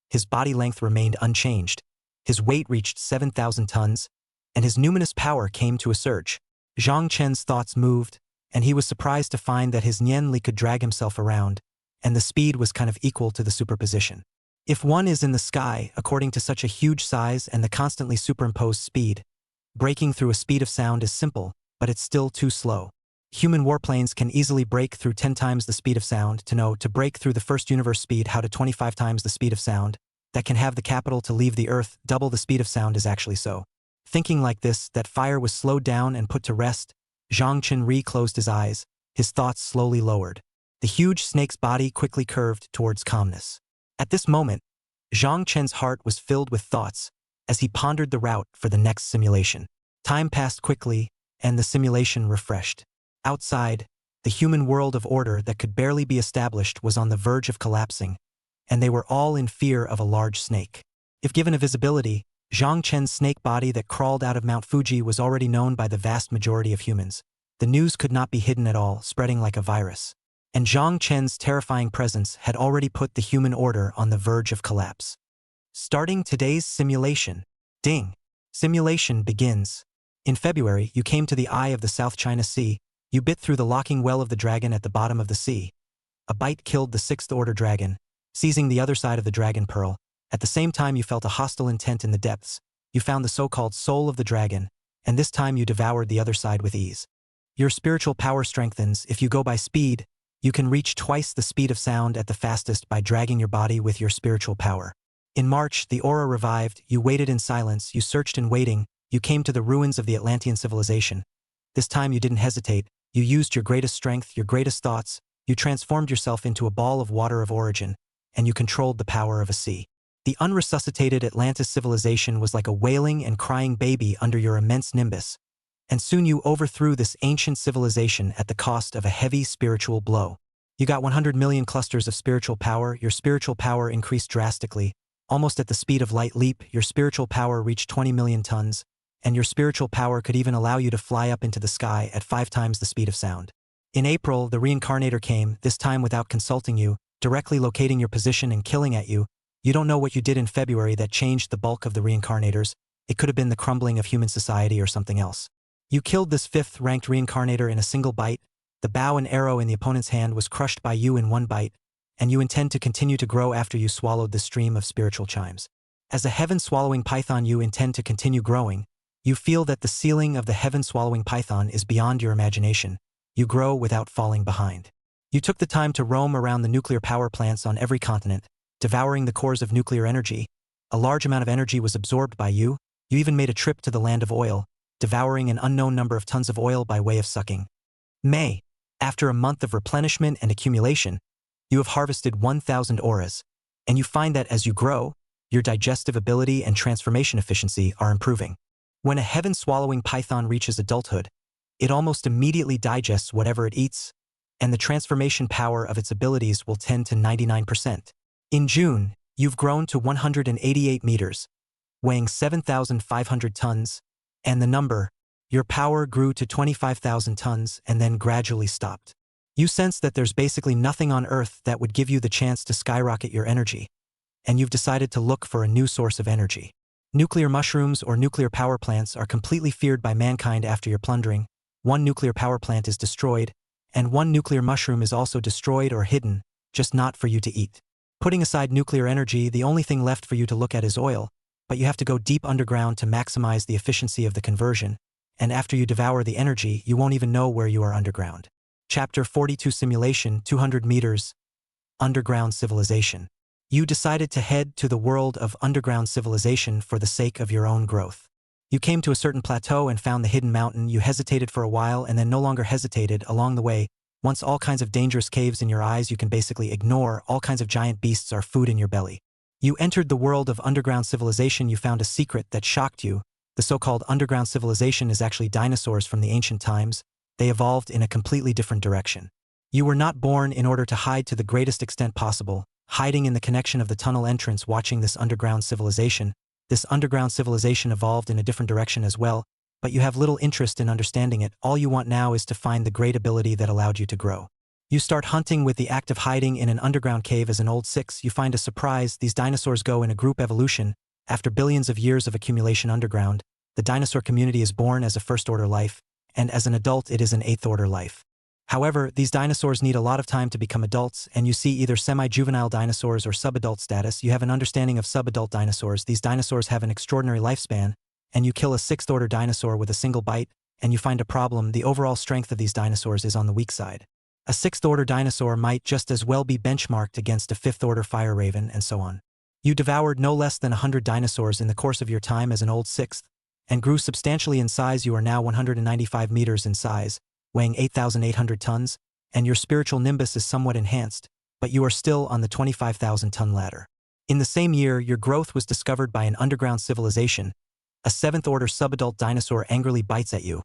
His body length remained unchanged. His weight reached 7,000 tons, and his numinous power came to a surge. Zhang Chen's thoughts moved, and he was surprised to find that his Nian Li could drag himself around, and the speed was kind of equal to the superposition. If one is in the sky, according to such a huge size and the constantly superimposed speed, breaking through a speed of sound is simple, but it's still too slow. Human warplanes can easily break through 10 times the speed of sound. To break through the first universe speed, how to 25 times the speed of sound, that can have the capital to leave the Earth, double the speed of sound is actually so. Thinking like this, that fire was slowed down and put to rest, Zhang Chen re-closed his eyes, his thoughts slowly lowered. The huge snake's body quickly curved towards calmness. At this moment, Zhang Chen's heart was filled with thoughts as he pondered the route for the next simulation. Time passed quickly, and the simulation refreshed. Outside, the human world of order that could barely be established was on the verge of collapsing, and they were all in fear of a large snake. If given a visibility, Zhang Chen's snake body that crawled out of Mount Fuji was already known by the vast majority of humans. The news could not be hidden at all, spreading like a virus. And Zhang Chen's terrifying presence had already put the human order on the verge of collapse. Starting today's simulation. Ding. Simulation begins. In February, you came to the eye of the South China Sea. You bit through the locking well of the dragon at the bottom of the sea. A bite killed the sixth-order dragon, seizing the other side of the dragon pearl. At the same time, you felt a hostile intent in the depths. You found the so-called soul of the dragon, and this time you devoured the other side with ease. Your spiritual power strengthens. If you go by speed, you can reach twice the speed of sound at the fastest by dragging your body with your spiritual power. In March, the aura revived. You waited in silence. You searched in waiting. You came to the ruins of the Atlantean civilization. This time you didn't hesitate. You used your greatest strength, your greatest thoughts. You transformed yourself into a ball of water of origin, and you controlled the power of a sea. The unresuscitated Atlantis civilization was like a wailing and crying baby under your immense nimbus, and soon you overthrew this ancient civilization at the cost of a heavy spiritual blow. You got 100 million clusters of spiritual power. Your spiritual power increased drastically. Almost at the speed of light leap, your spiritual power reached 20 million tons, and your spiritual power could even allow you to fly up into the sky at 5 times the speed of sound. In April, the reincarnator came, this time without consulting you, directly locating your position and killing at you. You don't know what you did in February that changed the bulk of the reincarnators. It could have been the crumbling of human society or something else. You killed this 5th-ranked reincarnator in a single bite. The bow and arrow in the opponent's hand was crushed by you in one bite, and you intend to continue to grow after you swallowed the stream of spiritual chimes. As a heaven-swallowing python, you intend to continue growing. You feel that the ceiling of the heaven-swallowing python is beyond your imagination. You grow without falling behind. You took the time to roam around the nuclear power plants on every continent, devouring the cores of nuclear energy. A large amount of energy was absorbed by you. You even made a trip to the land of oil, devouring an unknown number of tons of oil by way of sucking. May. After a month of replenishment and accumulation, you have harvested 1,000 auras, and you find that as you grow, your digestive ability and transformation efficiency are improving. When a heaven-swallowing python reaches adulthood, it almost immediately digests whatever it eats, and the transformation power of its abilities will tend to 99%. In June, you've grown to 188 meters, weighing 7,500 tons, and the number, your power grew to 25,000 tons and then gradually stopped. You sense that there's basically nothing on Earth that would give you the chance to skyrocket your energy, and you've decided to look for a new source of energy. Nuclear mushrooms or nuclear power plants are completely feared by mankind after your plundering. One nuclear power plant is destroyed, and one nuclear mushroom is also destroyed or hidden, just not for you to eat. Putting aside nuclear energy, the only thing left for you to look at is oil, but you have to go deep underground to maximize the efficiency of the conversion, and after you devour the energy, you won't even know where you are underground. Chapter 42 Simulation 200 meters. Underground Civilization. You decided to head to the world of underground civilization for the sake of your own growth. You came to a certain plateau and found the hidden mountain. You hesitated for a while and then no longer hesitated along the way. Once all kinds of dangerous caves in your eyes you can basically ignore, all kinds of giant beasts are food in your belly. You entered the world of underground civilization. You found a secret that shocked you. The so-called underground civilization is actually dinosaurs from the ancient times. They evolved in a completely different direction. You were not born in order to hide to the greatest extent possible, hiding in the connection of the tunnel entrance watching this underground civilization. This underground civilization evolved in a different direction as well, but you have little interest in understanding it. All you want now is to find the great ability that allowed you to grow. You start hunting with the act of hiding in an underground cave as an old 6. You find a surprise. These dinosaurs go in a group evolution. After billions of years of accumulation underground, the dinosaur community is born as a first-order life, and as an adult it is an 8th-order life. However, these dinosaurs need a lot of time to become adults, and you see either semi-juvenile dinosaurs or subadult status. You have an understanding of subadult dinosaurs. These dinosaurs have an extraordinary lifespan, and you kill a 6th-order dinosaur with a single bite, and you find a problem. The overall strength of these dinosaurs is on the weak side. A 6th-order dinosaur might just as well be benchmarked against a 5th-order fire raven, and so on. You devoured no less than 100 dinosaurs in the course of your time as an old 6th, and grew substantially in size. You are now 195 meters in size, weighing 8,800 tons, and your spiritual nimbus is somewhat enhanced, but you are still on the 25,000-ton ladder. In the same year, your growth was discovered by an underground civilization. A 7th-order subadult dinosaur angrily bites at you.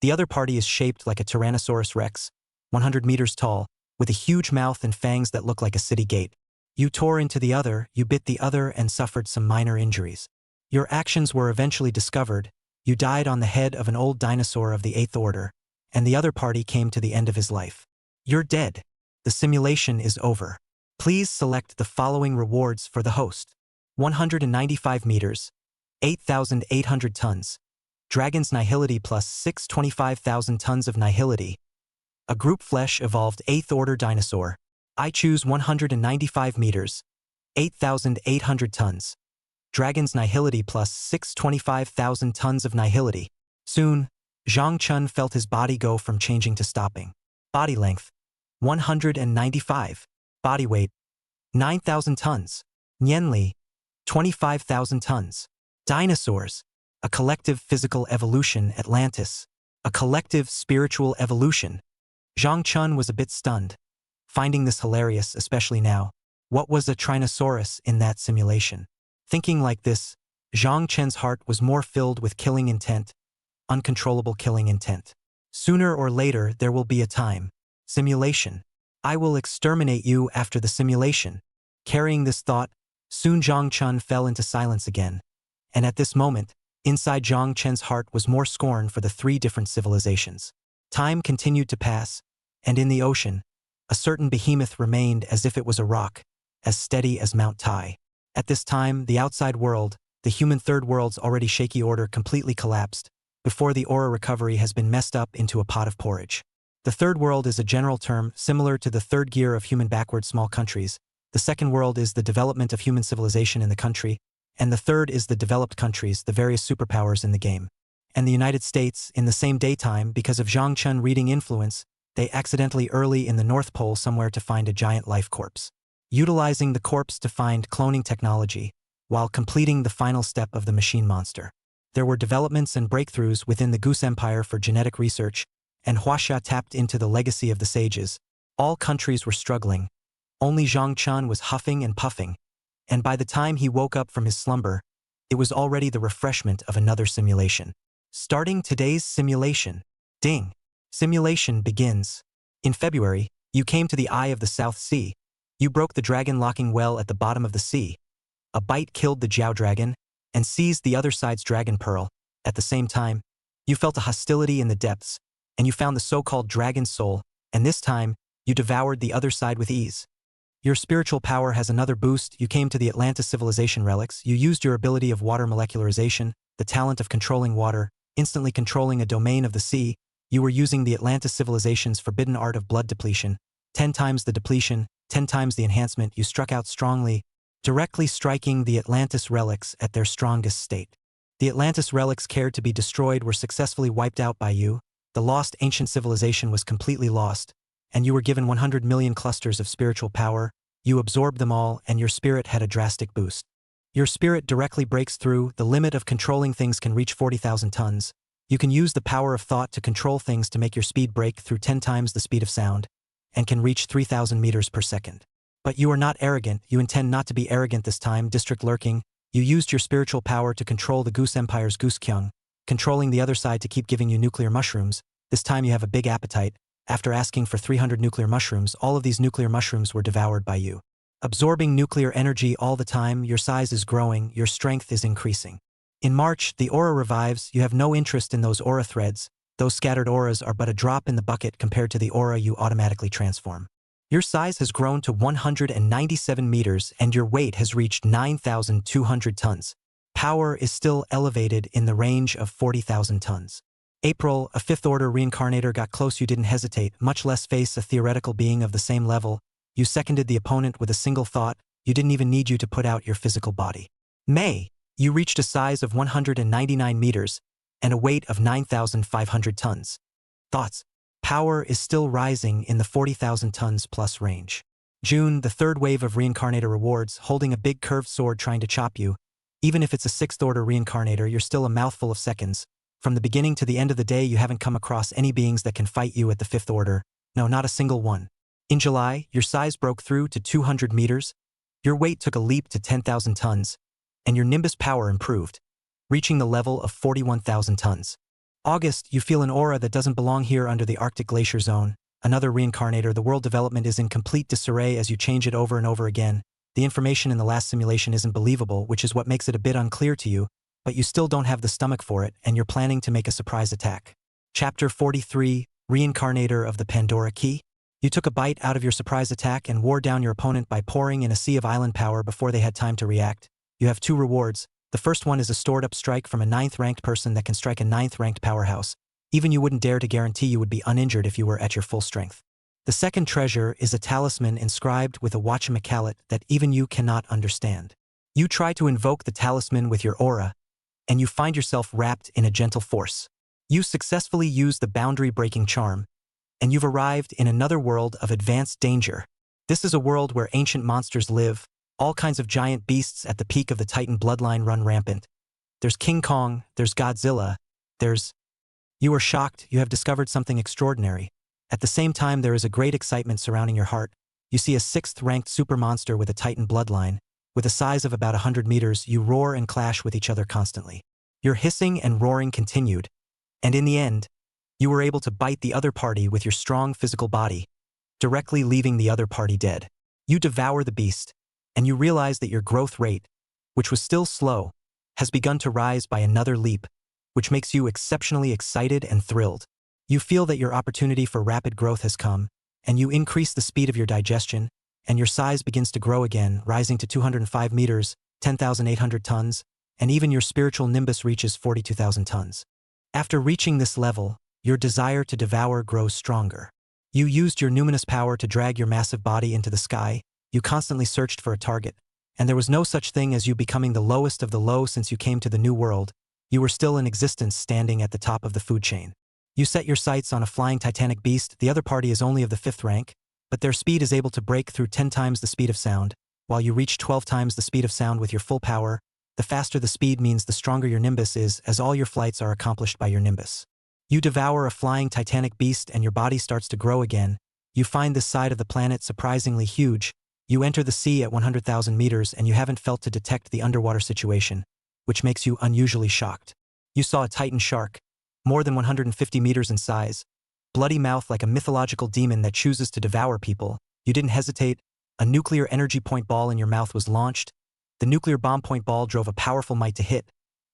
The other party is shaped like a Tyrannosaurus rex, 100 meters tall, with a huge mouth and fangs that look like a city gate. You tore into the other, you bit the other, and suffered some minor injuries. Your actions were eventually discovered. You died on the head of an old dinosaur of the 8th order, and the other party came to the end of his life. You're dead. The simulation is over. Please select the following rewards for the host. 195 meters, 8,800 tons. Dragon's Nihility plus 625,000 tons of Nihility. A group flesh evolved 8th order dinosaur. I choose 195 meters, 8,800 tons. Dragon's Nihility plus 625,000 tons of Nihility. Soon, Zhang Chun felt his body go from changing to stopping. Body length, 195. Body weight, 9,000 tons. Nianli, 25,000 tons. Dinosaurs, a collective physical evolution. Atlantis, a collective spiritual evolution. Zhang Chun was a bit stunned, finding this hilarious, especially now. What was a Tyrannosaurus in that simulation? Thinking like this, Zhang Chen's heart was more filled with killing intent, uncontrollable killing intent. Sooner or later there will be a time. Simulation. I will exterminate you after the simulation. Carrying this thought, soon Zhang Chun fell into silence again. And at this moment, inside Zhang Chen's heart was more scorn for the 3 different civilizations. Time continued to pass, And in the ocean, a certain behemoth remained as if it was a rock, as steady as Mount Tai. At this time, the outside world, the human third world's already shaky order completely collapsed, before the aura recovery has been messed up into a pot of porridge. The third world is a general term similar to the third gear of human backward small countries. The second world is the development of human civilization in the country, and the third is the developed countries, the various superpowers in the game. And the United States, in the same daytime, because of Zhang Chun reading influence, they accidentally early in the North Pole somewhere to find a giant life corpse. Utilizing the corpse to find cloning technology, while completing the final step of the machine monster. There were developments and breakthroughs within the Goose Empire for genetic research, and Huaxia tapped into the legacy of the sages. All countries were struggling. Only Zhang Chun was huffing and puffing, and by the time he woke up from his slumber, it was already the refreshment of another simulation. Starting today's simulation. Ding. Simulation begins. In February, you came to the eye of the South Sea. You broke the dragon-locking well at the bottom of the sea. A bite killed the Jiao dragon, and seized the other side's dragon pearl. At the same time, you felt a hostility in the depths, and you found the so-called dragon soul, and this time, you devoured the other side with ease. Your spiritual power has another boost. You came to the Atlantis civilization relics. You used your ability of water molecularization, the talent of controlling water, instantly controlling a domain of the sea. You were using the Atlantis civilization's forbidden art of blood depletion. 10 times the depletion, 10 times the enhancement. You struck out strongly, directly striking the Atlantis relics at their strongest state. The Atlantis relics cared to be destroyed were successfully wiped out by you. The lost ancient civilization was completely lost, and you were given 100 million clusters of spiritual power. You absorbed them all, and your spirit had a drastic boost. Your spirit directly breaks through. The limit of controlling things can reach 40,000 tons. You can use the power of thought to control things to make your speed break through 10 times the speed of sound, and can reach 3,000 meters per second. But you are not arrogant. You intend not to be arrogant this time. District lurking. You used your spiritual power to control the Goose Empire's Goose Kyung, controlling the other side to keep giving you nuclear mushrooms. This time you have a big appetite. After asking for 300 nuclear mushrooms, all of these nuclear mushrooms were devoured by you. Absorbing nuclear energy all the time, your size is growing, your strength is increasing. In March, the aura revives. You have no interest in those aura threads. Those scattered auras are but a drop in the bucket compared to the aura you automatically transform. Your size has grown to 197 meters and your weight has reached 9,200 tons. Power is still elevated in the range of 40,000 tons. April, a fifth-order reincarnator got close. You didn't hesitate, much less face a theoretical being of the same level. You seconded the opponent with a single thought. You didn't even need you to put out your physical body. May, you reached a size of 199 meters and a weight of 9,500 tons. Thoughts. Power is still rising in the 40,000 tons plus range. June, the third wave of reincarnator rewards, holding a big curved sword trying to chop you. Even if it's a sixth-order reincarnator, you're still a mouthful of seconds. From the beginning to the end of the day, you haven't come across any beings that can fight you at the fifth order. No, not a single one. In July, your size broke through to 200 meters. Your weight took a leap to 10,000 tons, and your Nimbus power improved, reaching the level of 41,000 tons. August, you feel an aura that doesn't belong here under the Arctic Glacier Zone. Another reincarnator. The world development is in complete disarray as you change it over and over again. The information in the last simulation isn't believable, which is what makes it a bit unclear to you, but you still don't have the stomach for it, and you're planning to make a surprise attack. Chapter 43, Reincarnator of the Pandora Key. You took a bite out of your surprise attack and wore down your opponent by pouring in a sea of island power before they had time to react. You have 2 rewards. The first one is a stored-up strike from a 9th-ranked person that can strike a 9th-ranked powerhouse. Even you wouldn't dare to guarantee you would be uninjured if you were at your full strength. The second treasure is a talisman inscribed with a wachamacalet that even you cannot understand. You try to invoke the talisman with your aura, and you find yourself wrapped in a gentle force. You successfully use the boundary-breaking charm, and you've arrived in another world of advanced danger. This is a world where ancient monsters live. All kinds of giant beasts at the peak of the Titan bloodline run rampant. There's King Kong, there's Godzilla, there's... You are shocked. You have discovered something extraordinary. At the same time, there is a great excitement surrounding your heart. You see a 6th-ranked super monster with a Titan bloodline. With a size of about 100 meters, you roar and clash with each other constantly. Your hissing and roaring continued, and in the end, you were able to bite the other party with your strong physical body, directly leaving the other party dead. You devour the beast, and you realize that your growth rate, which was still slow, has begun to rise by another leap, which makes you exceptionally excited and thrilled. You feel that your opportunity for rapid growth has come, and you increase the speed of your digestion, and your size begins to grow again, rising to 205 meters, 10,800 tons, and even your spiritual nimbus reaches 42,000 tons. After reaching this level, your desire to devour grows stronger. You used your numinous power to drag your massive body into the sky, you constantly searched for a target, and there was no such thing as you becoming the lowest of the low since you came to the new world. You were still in existence, standing at the top of the food chain. You set your sights on a flying titanic beast. The other party is only of the 5th rank, but their speed is able to break through 10 times the speed of sound, while you reach 12 times the speed of sound with your full power. The faster the speed means the stronger your nimbus is, as all your flights are accomplished by your nimbus. You devour a flying titanic beast and your body starts to grow again. You find this side of the planet surprisingly huge. You enter the sea at 100,000 meters and you haven't felt to detect the underwater situation, which makes you unusually shocked. You saw a titan shark, more than 150 meters in size, bloody mouth like a mythological demon that chooses to devour people. You didn't hesitate. A nuclear energy point ball in your mouth was launched. The nuclear bomb point ball drove a powerful might to hit.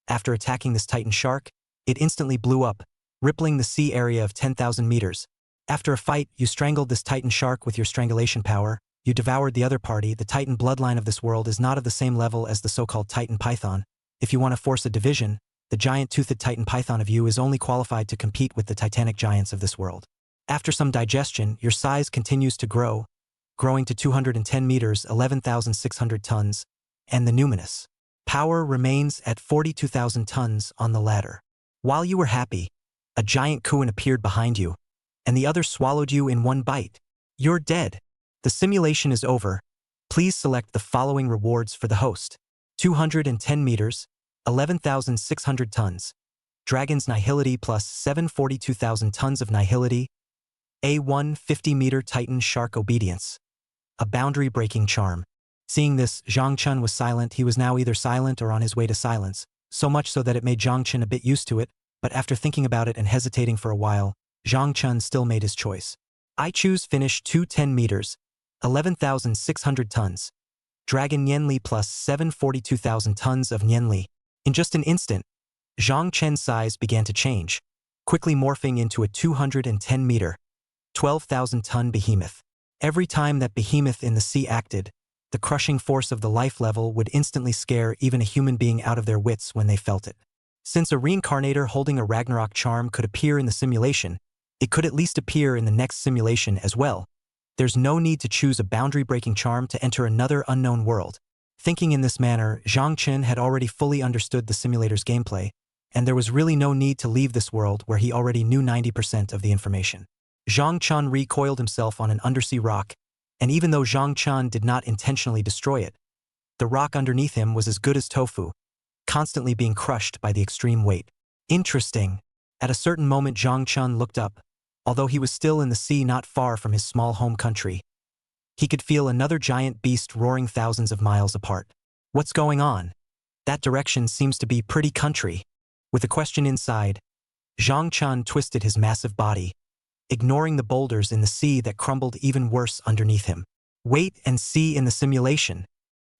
After attacking this titan shark, it instantly blew up, rippling the sea area of 10,000 meters. After a fight, you strangled this titan shark with your strangulation power. You devoured the other party. The titan bloodline of this world is not of the same level as the so-called titan python. If you want to force a division, the giant-toothed titan python of you is only qualified to compete with the titanic giants of this world. After some digestion, your size continues to grow, growing to 210 meters, 11,600 tons, and the numinous power remains at 42,000 tons on the ladder. While you were happy, a giant kuan appeared behind you, and the other swallowed you in one bite. You're dead. The simulation is over. Please select the following rewards for the host. 210 meters, 11,600 tons. Dragon's nihility plus 742,000 tons of nihility. A1 50-meter Titan shark obedience. A boundary-breaking charm. Seeing this, Zhang Chun was silent. He was now either silent or on his way to silence, so much so that it made Zhang Chun a bit used to it, but after thinking about it and hesitating for a while, Zhang Chun still made his choice. I choose finish 210 meters, 11,600 tons. Dragon Nianli plus 742,000 tons of Nianli. In just an instant, Zhang Chen's size began to change, quickly morphing into a 210-meter, 12,000-ton behemoth. Every time that behemoth in the sea acted, the crushing force of the life level would instantly scare even a human being out of their wits when they felt it. Since a reincarnator holding a Ragnarok charm could appear in the simulation, it could at least appear in the next simulation as well. There's no need to choose a boundary-breaking charm to enter another unknown world. Thinking in this manner, Zhang Chen had already fully understood the simulator's gameplay, and there was really no need to leave this world where he already knew 90% of the information. Zhang Chen recoiled himself on an undersea rock, and even though Zhang Chen did not intentionally destroy it, the rock underneath him was as good as tofu, constantly being crushed by the extreme weight. Interesting. At a certain moment Zhang Chen looked up. Although he was still in the sea not far from his small home country, he could feel another giant beast roaring thousands of miles apart. What's going on? That direction seems to be pretty country. With a question inside, Zhang Chen twisted his massive body, ignoring the boulders in the sea that crumbled even worse underneath him. Wait and see in the simulation.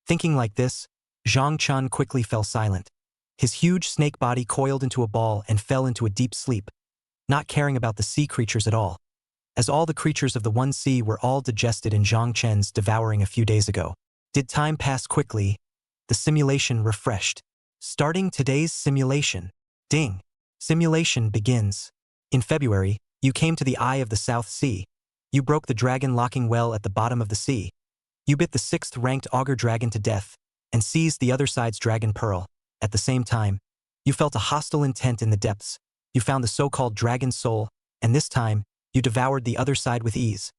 Thinking like this, Zhang Chen quickly fell silent. His huge snake body coiled into a ball and fell into a deep sleep, not caring about the sea creatures at all, as all the creatures of the one sea were all digested in Zhang Chen's devouring a few days ago. Did time pass quickly? The simulation refreshed. Starting today's simulation. Ding. Simulation begins. In February, you came to the eye of the South Sea. You broke the dragon locking well at the bottom of the sea. You bit the 6th-ranked auger dragon to death and seized the other side's dragon pearl. At the same time, you felt a hostile intent in the depths. You found the so-called dragon soul, and this time, you devoured the other side with ease.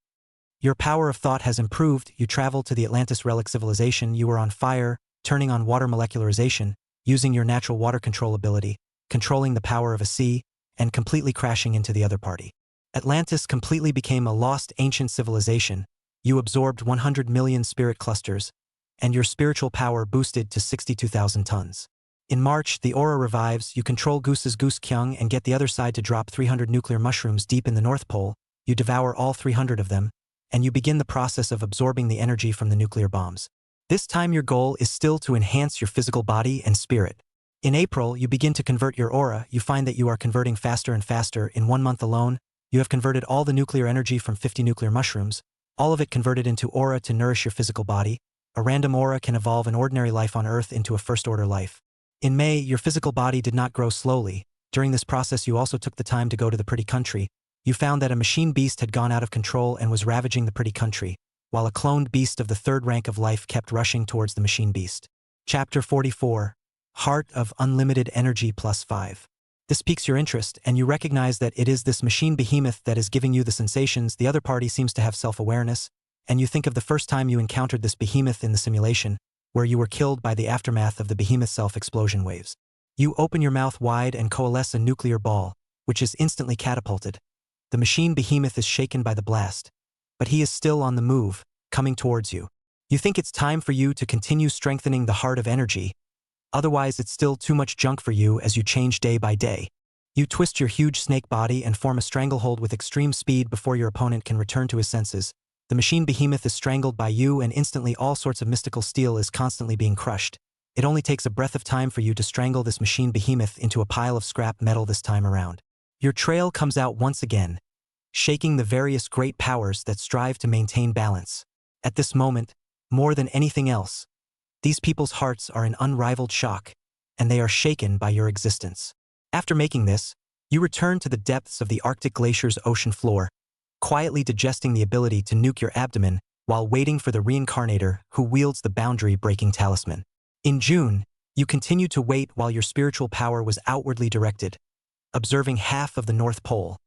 Your power of thought has improved. You traveled to the Atlantis relic civilization. You were on fire, turning on water molecularization, using your natural water control ability, controlling the power of a sea, and completely crashing into the other party. Atlantis completely became a lost ancient civilization. You absorbed 100 million spirit clusters, and your spiritual power boosted to 62,000 tons. In March, the aura revives. You control Goose's Goose Kyung and get the other side to drop 300 nuclear mushrooms deep in the North Pole. You devour all 300 of them, and you begin the process of absorbing the energy from the nuclear bombs. This time your goal is still to enhance your physical body and spirit. In April, you begin to convert your aura. You find that you are converting faster and faster. In 1 month alone, you have converted all the nuclear energy from 50 nuclear mushrooms, all of it converted into aura to nourish your physical body. A random aura can evolve an ordinary life on Earth into a first-order life. In May, your physical body did not grow slowly. During this process, you also took the time to go to the pretty country. You found that a machine beast had gone out of control and was ravaging the pretty country, while a cloned beast of the third rank of life kept rushing towards the machine beast. Chapter 44. Heart of Unlimited Energy +5. This piques your interest, and you recognize that it is this machine behemoth that is giving you the sensations. The other party seems to have self-awareness, and you think of the first time you encountered this behemoth in the simulation, where you were killed by the aftermath of the behemoth self-explosion waves. You open your mouth wide and coalesce a nuclear ball, which is instantly catapulted. The machine behemoth is shaken by the blast, but he is still on the move, coming towards you. You think it's time for you to continue strengthening the heart of energy. Otherwise, it's still too much junk for you as you change day by day. You twist your huge snake body and form a stranglehold with extreme speed before your opponent can return to his senses. The machine behemoth is strangled by you, and instantly all sorts of mystical steel is constantly being crushed. It only takes a breath of time for you to strangle this machine behemoth into a pile of scrap metal this time around. Your trail comes out once again, shaking the various great powers that strive to maintain balance. At this moment, more than anything else, these people's hearts are in unrivaled shock, and they are shaken by your existence. After making this, you return to the depths of the Arctic Glacier's ocean floor, quietly digesting the ability to nuke your abdomen while waiting for the reincarnator who wields the boundary-breaking talisman. In June, you continued to wait while your spiritual power was outwardly directed, observing half of the North Pole,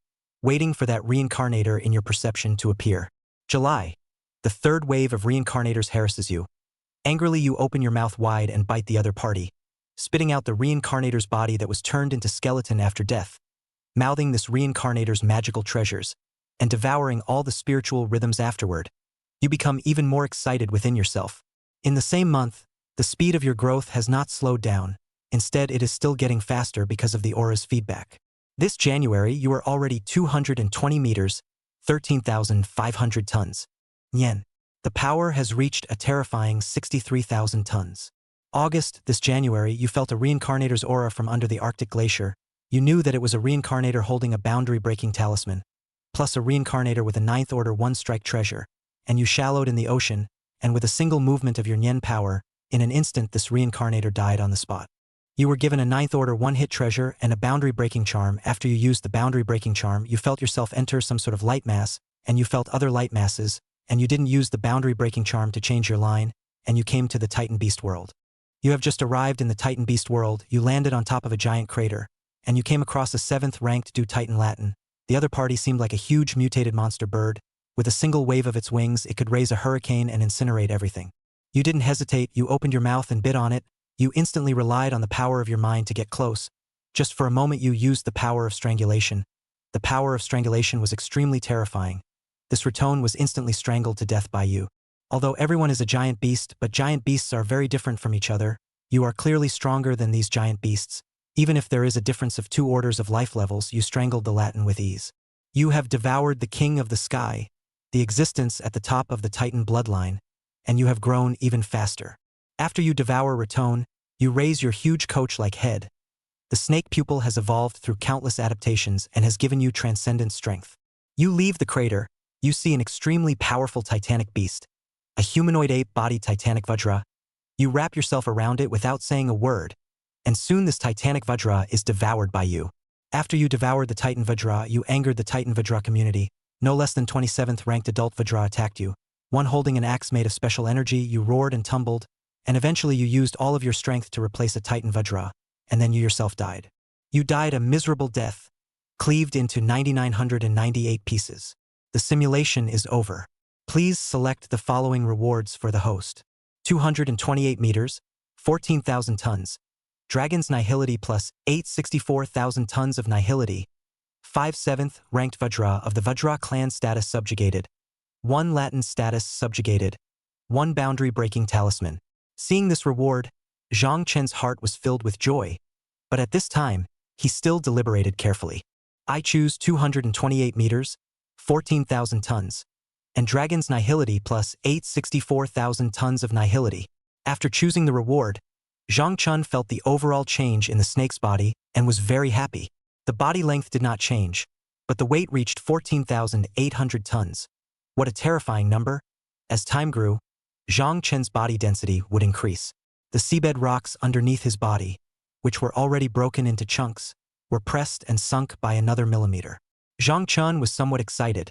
waiting for that reincarnator in your perception to appear. July. The third wave of reincarnators harasses you. Angrily, you open your mouth wide and bite the other party, spitting out the reincarnator's body that was turned into skeleton after death, mouthing this reincarnator's magical treasures, and devouring all the spiritual rhythms afterward. You become even more excited within yourself. In the same month, the speed of your growth has not slowed down. Instead, it is still getting faster because of the aura's feedback. This January, you are already 220 meters, 13,500 tons. Yen. The power has reached a terrifying 63,000 tons. August, this January, you felt a reincarnator's aura from under the Arctic Glacier. You knew that it was a reincarnator holding a boundary-breaking talisman, plus a reincarnator with a 9th order one-strike treasure, and you shallowed in the ocean, and with a single movement of your Nyen power, in an instant this reincarnator died on the spot. You were given a 9th order one-hit treasure and a boundary-breaking charm. After you used the boundary-breaking charm, you felt yourself enter some sort of light mass, and you felt other light masses, and you didn't use the boundary-breaking charm to change your line, and you came to the Titan Beast world. You have just arrived in the Titan Beast world. You landed on top of a giant crater, and you came across a 7th-ranked Titan Latin. The other party seemed like a huge mutated monster bird. With a single wave of its wings, it could raise a hurricane and incinerate everything. You didn't hesitate. You opened your mouth and bit on it. You instantly relied on the power of your mind to get close. Just for a moment, you used the power of strangulation. The power of strangulation was extremely terrifying. This Raton was instantly strangled to death by you. Although everyone is a giant beast, but giant beasts are very different from each other, you are clearly stronger than these giant beasts. Even if there is a difference of 2 orders of life levels, you strangled the Latin with ease. You have devoured the king of the sky, the existence at the top of the Titan bloodline, and you have grown even faster. After you devour Raton, you raise your huge coach-like head. The snake pupil has evolved through countless adaptations and has given you transcendent strength. You leave the crater. You see an extremely powerful titanic beast, a humanoid ape-bodied titanic Vajra. You wrap yourself around it without saying a word, and soon this titanic Vajra is devoured by you. After you devoured the Titan Vajra, you angered the Titan Vajra community. No less than 27th ranked adult Vajra attacked you. One holding an axe made of special energy. You roared and tumbled, and eventually you used all of your strength to replace a Titan Vajra, and then you yourself died. You died a miserable death, cleaved into 9,998 pieces. The simulation is over. Please select the following rewards for the host. 228 meters, 14,000 tons. Dragon's Nihility plus 864,000 tons of Nihility. 5 7th ranked Vajra of the Vajra clan status subjugated. 1 Latin status subjugated. 1 boundary-breaking talisman. Seeing this reward, Zhang Chen's heart was filled with joy, but at this time, he still deliberated carefully. I choose 228 meters, 14,000 tons, and Dragon's Nihility plus 864,000 tons of Nihility. After choosing the reward, Zhang Chun felt the overall change in the snake's body and was very happy. The body length did not change, but the weight reached 14,800 tons. What a terrifying number! As time grew, Zhang Chen's body density would increase. The seabed rocks underneath his body, which were already broken into chunks, were pressed and sunk by another millimeter. Zhang Chun was somewhat excited,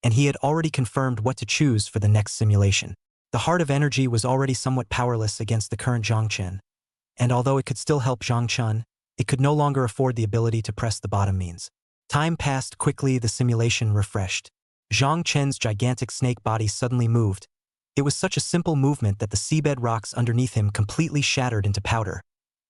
and he had already confirmed what to choose for the next simulation. The heart of energy was already somewhat powerless against the current Zhang Chen, and although it could still help Zhang Chun, it could no longer afford the ability to press the bottom means. Time passed quickly, the simulation refreshed. Zhang Chen's gigantic snake body suddenly moved. It was such a simple movement that the seabed rocks underneath him completely shattered into powder,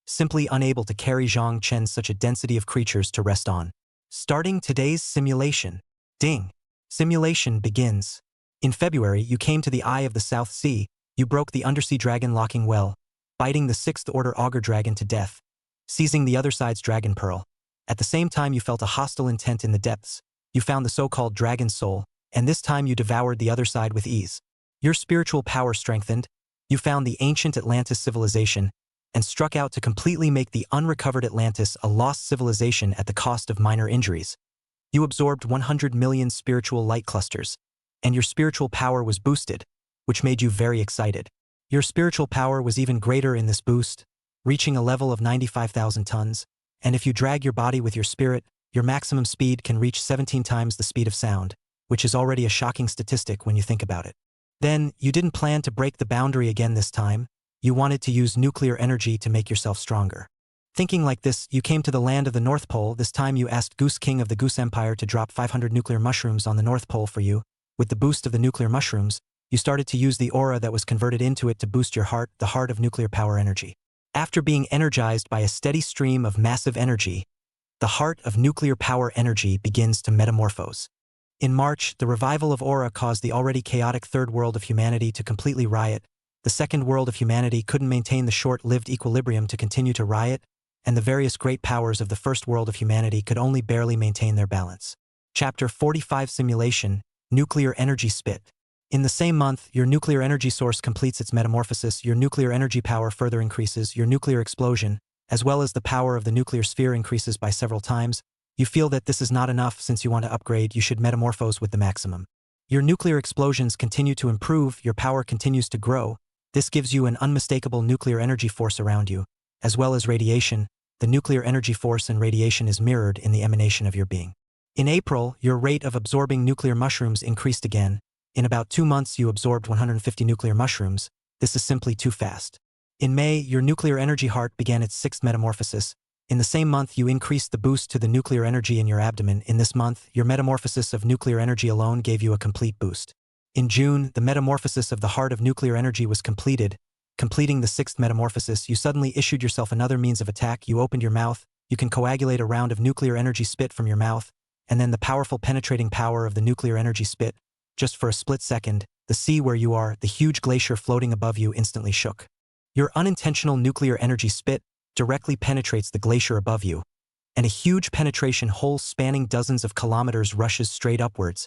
simply unable to carry Zhang Chen such a density of creatures to rest on. Starting today's simulation. Ding! Simulation begins. In February, you came to the Eye of the South Sea. You broke the undersea dragon locking well, biting the 6th order auger dragon to death, seizing the other side's dragon pearl. At the same time, you felt a hostile intent in the depths. You found the so-called dragon soul, and this time you devoured the other side with ease. Your spiritual power strengthened. You found the ancient Atlantis civilization and struck out to completely make the unrecovered Atlantis a lost civilization at the cost of minor injuries. You absorbed 100 million spiritual light clusters, and your spiritual power was boosted, which made you very excited. Your spiritual power was even greater in this boost, reaching a level of 95,000 tons, and if you drag your body with your spirit, your maximum speed can reach 17 times the speed of sound, which is already a shocking statistic when you think about it. Then, you didn't plan to break the boundary again this time. You wanted to use nuclear energy to make yourself stronger. Thinking like this, you came to the land of the North Pole. This time you asked Goose King of the Goose Empire to drop 500 nuclear mushrooms on the North Pole for you. With the boost of the nuclear mushrooms, you started to use the aura that was converted into it to boost your heart, the heart of nuclear power energy. After being energized by a steady stream of massive energy, the heart of nuclear power energy begins to metamorphose. In March, the revival of aura caused the already chaotic third world of humanity to completely riot. The second world of humanity couldn't maintain the short-lived equilibrium to continue to riot, and the various great powers of the first world of humanity could only barely maintain their balance. Chapter 45 Simulation, Nuclear Energy Spit. In the same month, your nuclear energy source completes its metamorphosis, your nuclear energy power further increases, your nuclear explosion, as well as the power of the nuclear sphere increases by several times. You feel that this is not enough. Since you want to upgrade, you should metamorphose with the maximum. Your nuclear explosions continue to improve, your power continues to grow. This gives you an unmistakable nuclear energy force around you, as well as radiation. The nuclear energy force and radiation is mirrored in the emanation of your being. In April, your rate of absorbing nuclear mushrooms increased again. In about 2 months, you absorbed 150 nuclear mushrooms. This is simply too fast. In May, your nuclear energy heart began its 6th metamorphosis. In the same month, you increased the boost to the nuclear energy in your abdomen. In this month, your metamorphosis of nuclear energy alone gave you a complete boost. In June, the metamorphosis of the heart of nuclear energy was completed. Completing the 6th metamorphosis, you suddenly issued yourself another means of attack. You opened your mouth. You can coagulate a round of nuclear energy spit from your mouth, and then the powerful penetrating power of the nuclear energy spit. Just for a split second, the sea where you are, the huge glacier floating above you, instantly shook. Your unintentional nuclear energy spit directly penetrates the glacier above you, and a huge penetration hole spanning dozens of kilometers rushes straight upwards,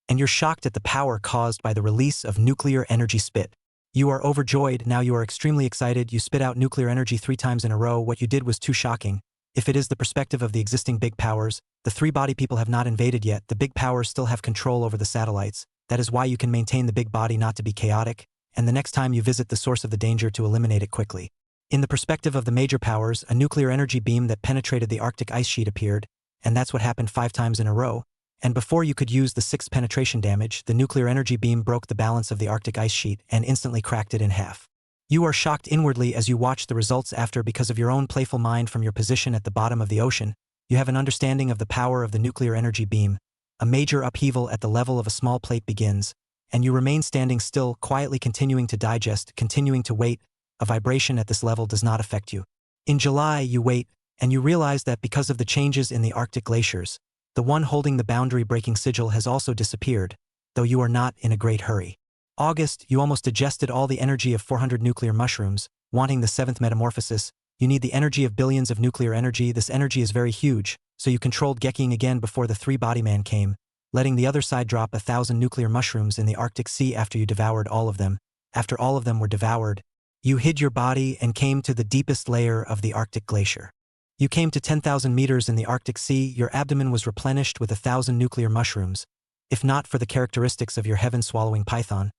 and you're shocked at the power caused by the release of nuclear energy spit. You are overjoyed. Now you are extremely excited. You spit out nuclear energy 3 times in a row. What you did was too shocking. If it is the perspective of the existing big powers, the 3 body people have not invaded yet. The big powers still have control over the satellites. That is why you can maintain the big body not to be chaotic, and the next time you visit the source of the danger to eliminate it quickly. In the perspective of the major powers, a nuclear energy beam that penetrated the Arctic ice sheet appeared, and that's what happened 5 times in a row. And before you could use the 6th penetration damage, the nuclear energy beam broke the balance of the Arctic ice sheet and instantly cracked it in half. You are shocked inwardly as you watch the results after. Because of your own playful mind from your position at the bottom of the ocean, you have an understanding of the power of the nuclear energy beam. A major upheaval at the level of a small plate begins, and you remain standing still, quietly continuing to digest, continuing to wait. A vibration at this level does not affect you. In July, you wait, and you realize that because of the changes in the Arctic glaciers, the one holding the boundary-breaking sigil has also disappeared, though you are not in a great hurry. August, you almost digested all the energy of 400 nuclear mushrooms. Wanting the 7th metamorphosis, you need the energy of billions of nuclear energy. This energy is very huge, so you controlled Geking again before the 3-body man came, letting the other side drop 1,000 nuclear mushrooms in the Arctic Sea after you devoured all of them. After all of them were devoured, You hid your body and came to the deepest layer of the Arctic glacier. You came to 10,000 meters in the Arctic Sea. Your abdomen was replenished with 1,000 nuclear mushrooms. If not for the characteristics of your heaven-swallowing python,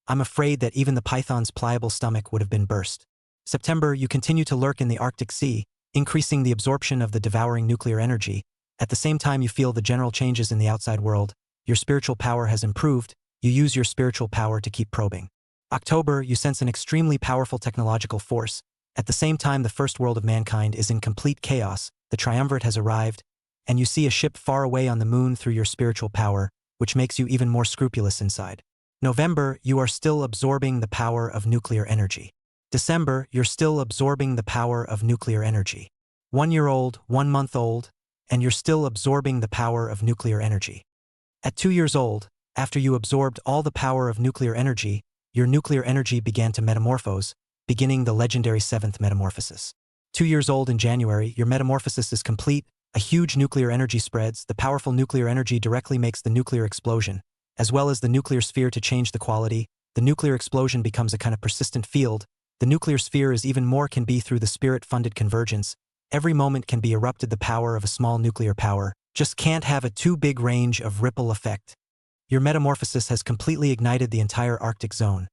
I'm afraid that even the python's pliable stomach would have been burst. September, you continue to lurk in the Arctic Sea, increasing the absorption of the devouring nuclear energy. At the same time you feel the general changes in the outside world. Your spiritual power has improved. You use your spiritual power to keep probing. October, you sense an extremely powerful technological force. At the same time the first world of mankind is in complete chaos, the triumvirate has arrived, and you see a ship far away on the moon through your spiritual power, which makes you even more scrupulous inside. November, you are still absorbing the power of nuclear energy. December, you're still absorbing the power of nuclear energy. 1 year old, 1 month old, and you're still absorbing the power of nuclear energy. At 2 years old, after you absorbed all the power of nuclear energy, your nuclear energy began to metamorphose, beginning the legendary 7th metamorphosis. 2 years old in January, your metamorphosis is complete, a huge nuclear energy spreads, the powerful nuclear energy directly makes the nuclear explosion, as well as the nuclear sphere to change the quality. The nuclear explosion becomes a kind of persistent field. The nuclear sphere is even more can be through the spirit-funded convergence. Every moment can be erupted the power of a small nuclear power, just can't have a too big range of ripple effect. Your metamorphosis has completely ignited the entire Arctic zone.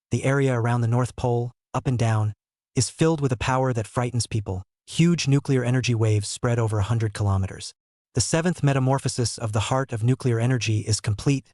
The area around the North Pole, up and down, is filled with a power that frightens people. Huge nuclear energy waves spread over 100 kilometers. The 7th metamorphosis of the heart of nuclear energy is complete,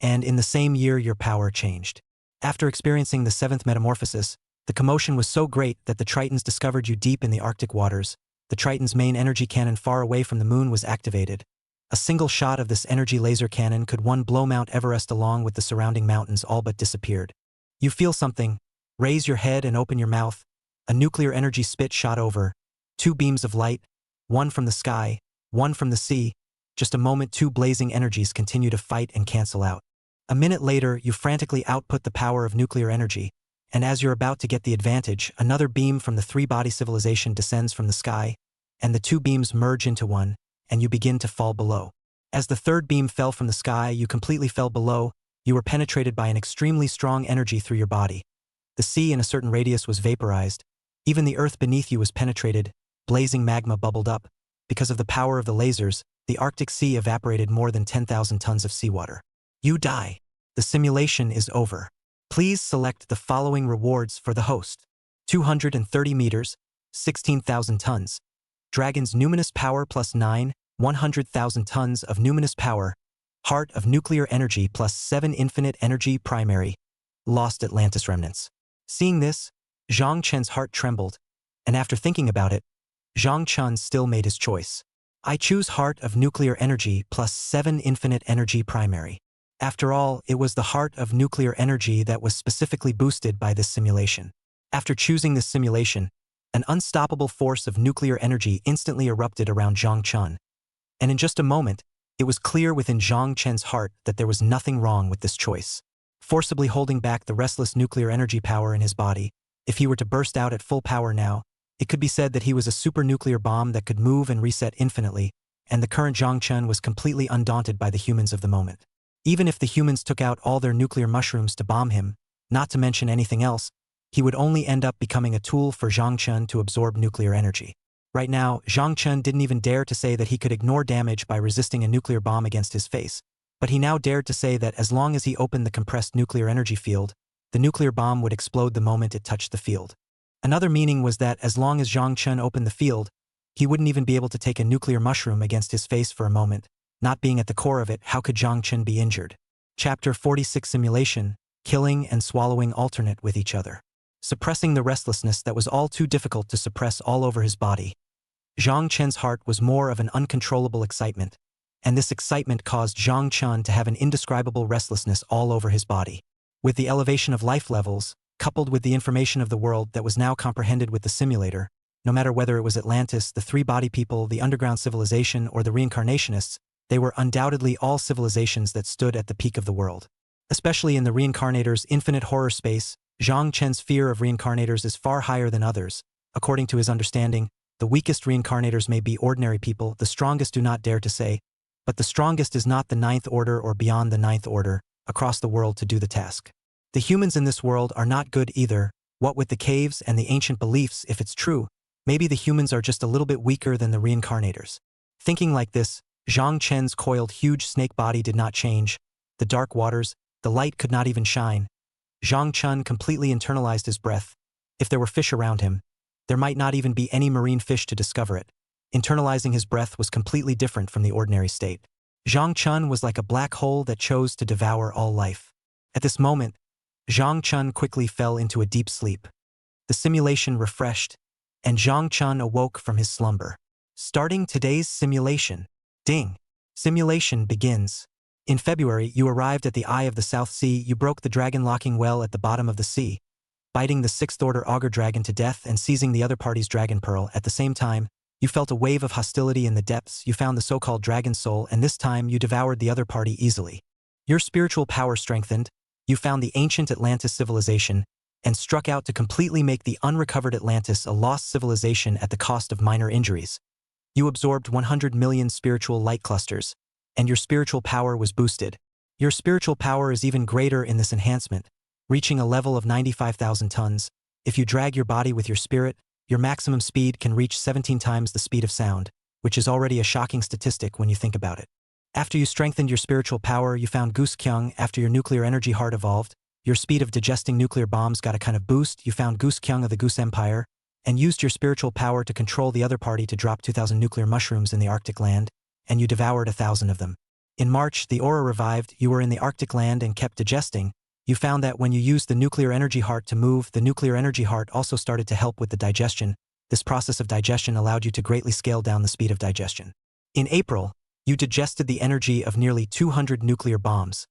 and in the same year your power changed. After experiencing the 7th metamorphosis, the commotion was so great that the Tritons discovered you deep in the Arctic waters. The Triton's main energy cannon far away from the moon was activated. A single shot of this energy laser cannon could blow Mount Everest along with the surrounding mountains all but disappeared. You feel something. Raise your head and open your mouth. A nuclear energy spit shot over. 2 beams of light, one from the sky, one from the sea. Just a moment 2 blazing energies continue to fight and cancel out. A minute later, you frantically output the power of nuclear energy, and as you're about to get the advantage, another beam from the 3-body civilization descends from the sky, and the 2 beams merge into one, and you begin to fall below. As the 3rd beam fell from the sky, you completely fell below. You were penetrated by an extremely strong energy through your body. The sea in a certain radius was vaporized. Even the earth beneath you was penetrated. Blazing magma bubbled up. Because of the power of the lasers, the Arctic Sea evaporated more than 10,000 tons of seawater. You die. The simulation is over. Please select the following rewards for the host. 230 meters, 16,000 tons. Dragon's numinous power plus 9, 100,000 tons of numinous power. Heart of nuclear energy plus 7 infinite energy primary. Lost Atlantis remnants. Seeing this, Zhang Chen's heart trembled, and after thinking about it, Zhang Chen still made his choice. I choose heart of nuclear energy plus 7 infinite energy primary. After all, it was the heart of nuclear energy that was specifically boosted by this simulation. After choosing this simulation, an unstoppable force of nuclear energy instantly erupted around Zhang Chen. And in just a moment, it was clear within Zhang Chen's heart that there was nothing wrong with this choice. Forcibly holding back the restless nuclear energy power in his body, if he were to burst out at full power now, it could be said that he was a super nuclear bomb that could move and reset infinitely, and the current Zhang Chen was completely undaunted by the humans of the moment. Even if the humans took out all their nuclear mushrooms to bomb him, not to mention anything else, he would only end up becoming a tool for Zhang Chen to absorb nuclear energy. Right now, Zhang Chen didn't even dare to say that he could ignore damage by resisting a nuclear bomb against his face, but he now dared to say that as long as he opened the compressed nuclear energy field, the nuclear bomb would explode the moment it touched the field. Another meaning was that as long as Zhang Chen opened the field, he wouldn't even be able to take a nuclear mushroom against his face for a moment. Not being at the core of it, how could Zhang Chen be injured? Chapter 46 Simulation, Killing and Swallowing Alternate with Each Other. Suppressing the restlessness that was all too difficult to suppress all over his body. Zhang Chen's heart was more of an uncontrollable excitement, and this excitement caused Zhang Chen to have an indescribable restlessness all over his body. With the elevation of life levels, coupled with the information of the world that was now comprehended with the simulator, no matter whether it was Atlantis, the 3-body people, the underground civilization, or the reincarnationists, they were undoubtedly all civilizations that stood at the peak of the world. Especially in the reincarnator's infinite horror space, Zhang Chen's fear of reincarnators is far higher than others. According to his understanding, the weakest reincarnators may be ordinary people, the strongest do not dare to say, but the strongest is not the 9th order or beyond the 9th order, across the world to do the task. The humans in this world are not good either, What with the caves and the ancient beliefs, if it's true, maybe the humans are just a little bit weaker than the reincarnators. Thinking like this, Zhang Chen's coiled huge snake body did not change. The dark waters, the light could not even shine. Zhang Chen completely internalized his breath. If there were fish around him, there might not even be any marine fish to discover it. Internalizing his breath was completely different from the ordinary state. Zhang Chen was like a black hole that chose to devour all life. At this moment, Zhang Chen quickly fell into a deep sleep. The simulation refreshed, and Zhang Chen awoke from his slumber. Starting today's simulation. Ding! Simulation begins. In February, you arrived at the Eye of the South Sea. You broke the dragon-locking well at the bottom of the sea, biting the sixth-order auger dragon to death and seizing the other party's dragon pearl. At the same time, you felt a wave of hostility in the depths. You found the so-called dragon soul, and this time you devoured the other party easily. Your spiritual power strengthened. You found the ancient Atlantis civilization and struck out to completely make the unrecovered Atlantis a lost civilization at the cost of minor injuries. You absorbed 100 million spiritual light clusters, and your spiritual power was boosted. Your spiritual power is even greater in this enhancement, reaching a level of 95,000 tons. If you drag your body with your spirit, your maximum speed can reach 17 times the speed of sound, which is already a shocking statistic when you think about it. After you strengthened your spiritual power, you found Goose Kyung. After your nuclear energy heart evolved, your speed of digesting nuclear bombs got a kind of boost. You found Goose Kyung of the Goose Empire, and used your spiritual power to control the other party to drop 2,000 nuclear mushrooms in the Arctic land, and you devoured 1,000 of them. In March, the aura revived. You were in the Arctic land and kept digesting. You found that when you used the nuclear energy heart to move, the nuclear energy heart also started to help with the digestion. This process of digestion allowed you to greatly scale down the speed of digestion. In April, you digested the energy of nearly 200 nuclear bombs,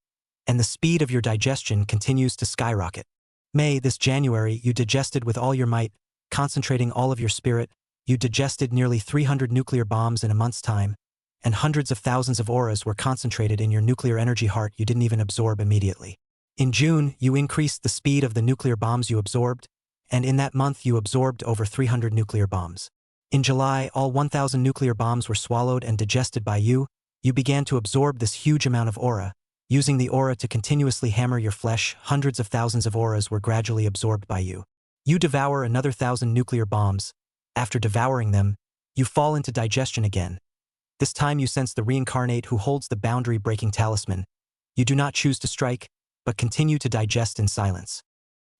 and the speed of your digestion continues to skyrocket. This January, you digested with all your might, concentrating all of your spirit. You digested nearly 300 nuclear bombs in a month's time, and hundreds of thousands of auras were concentrated in your nuclear energy heart you didn't even absorb immediately. In June, you increased the speed of the nuclear bombs you absorbed, and in that month you absorbed over 300 nuclear bombs. In July, all 1,000 nuclear bombs were swallowed and digested by you. You began to absorb this huge amount of aura. Using the aura to continuously hammer your flesh, hundreds of thousands of auras were gradually absorbed by you. You devour another 1,000 nuclear bombs. After devouring them, you fall into digestion again. This time you sense the reincarnate who holds the boundary-breaking talisman. You do not choose to strike, but continue to digest in silence.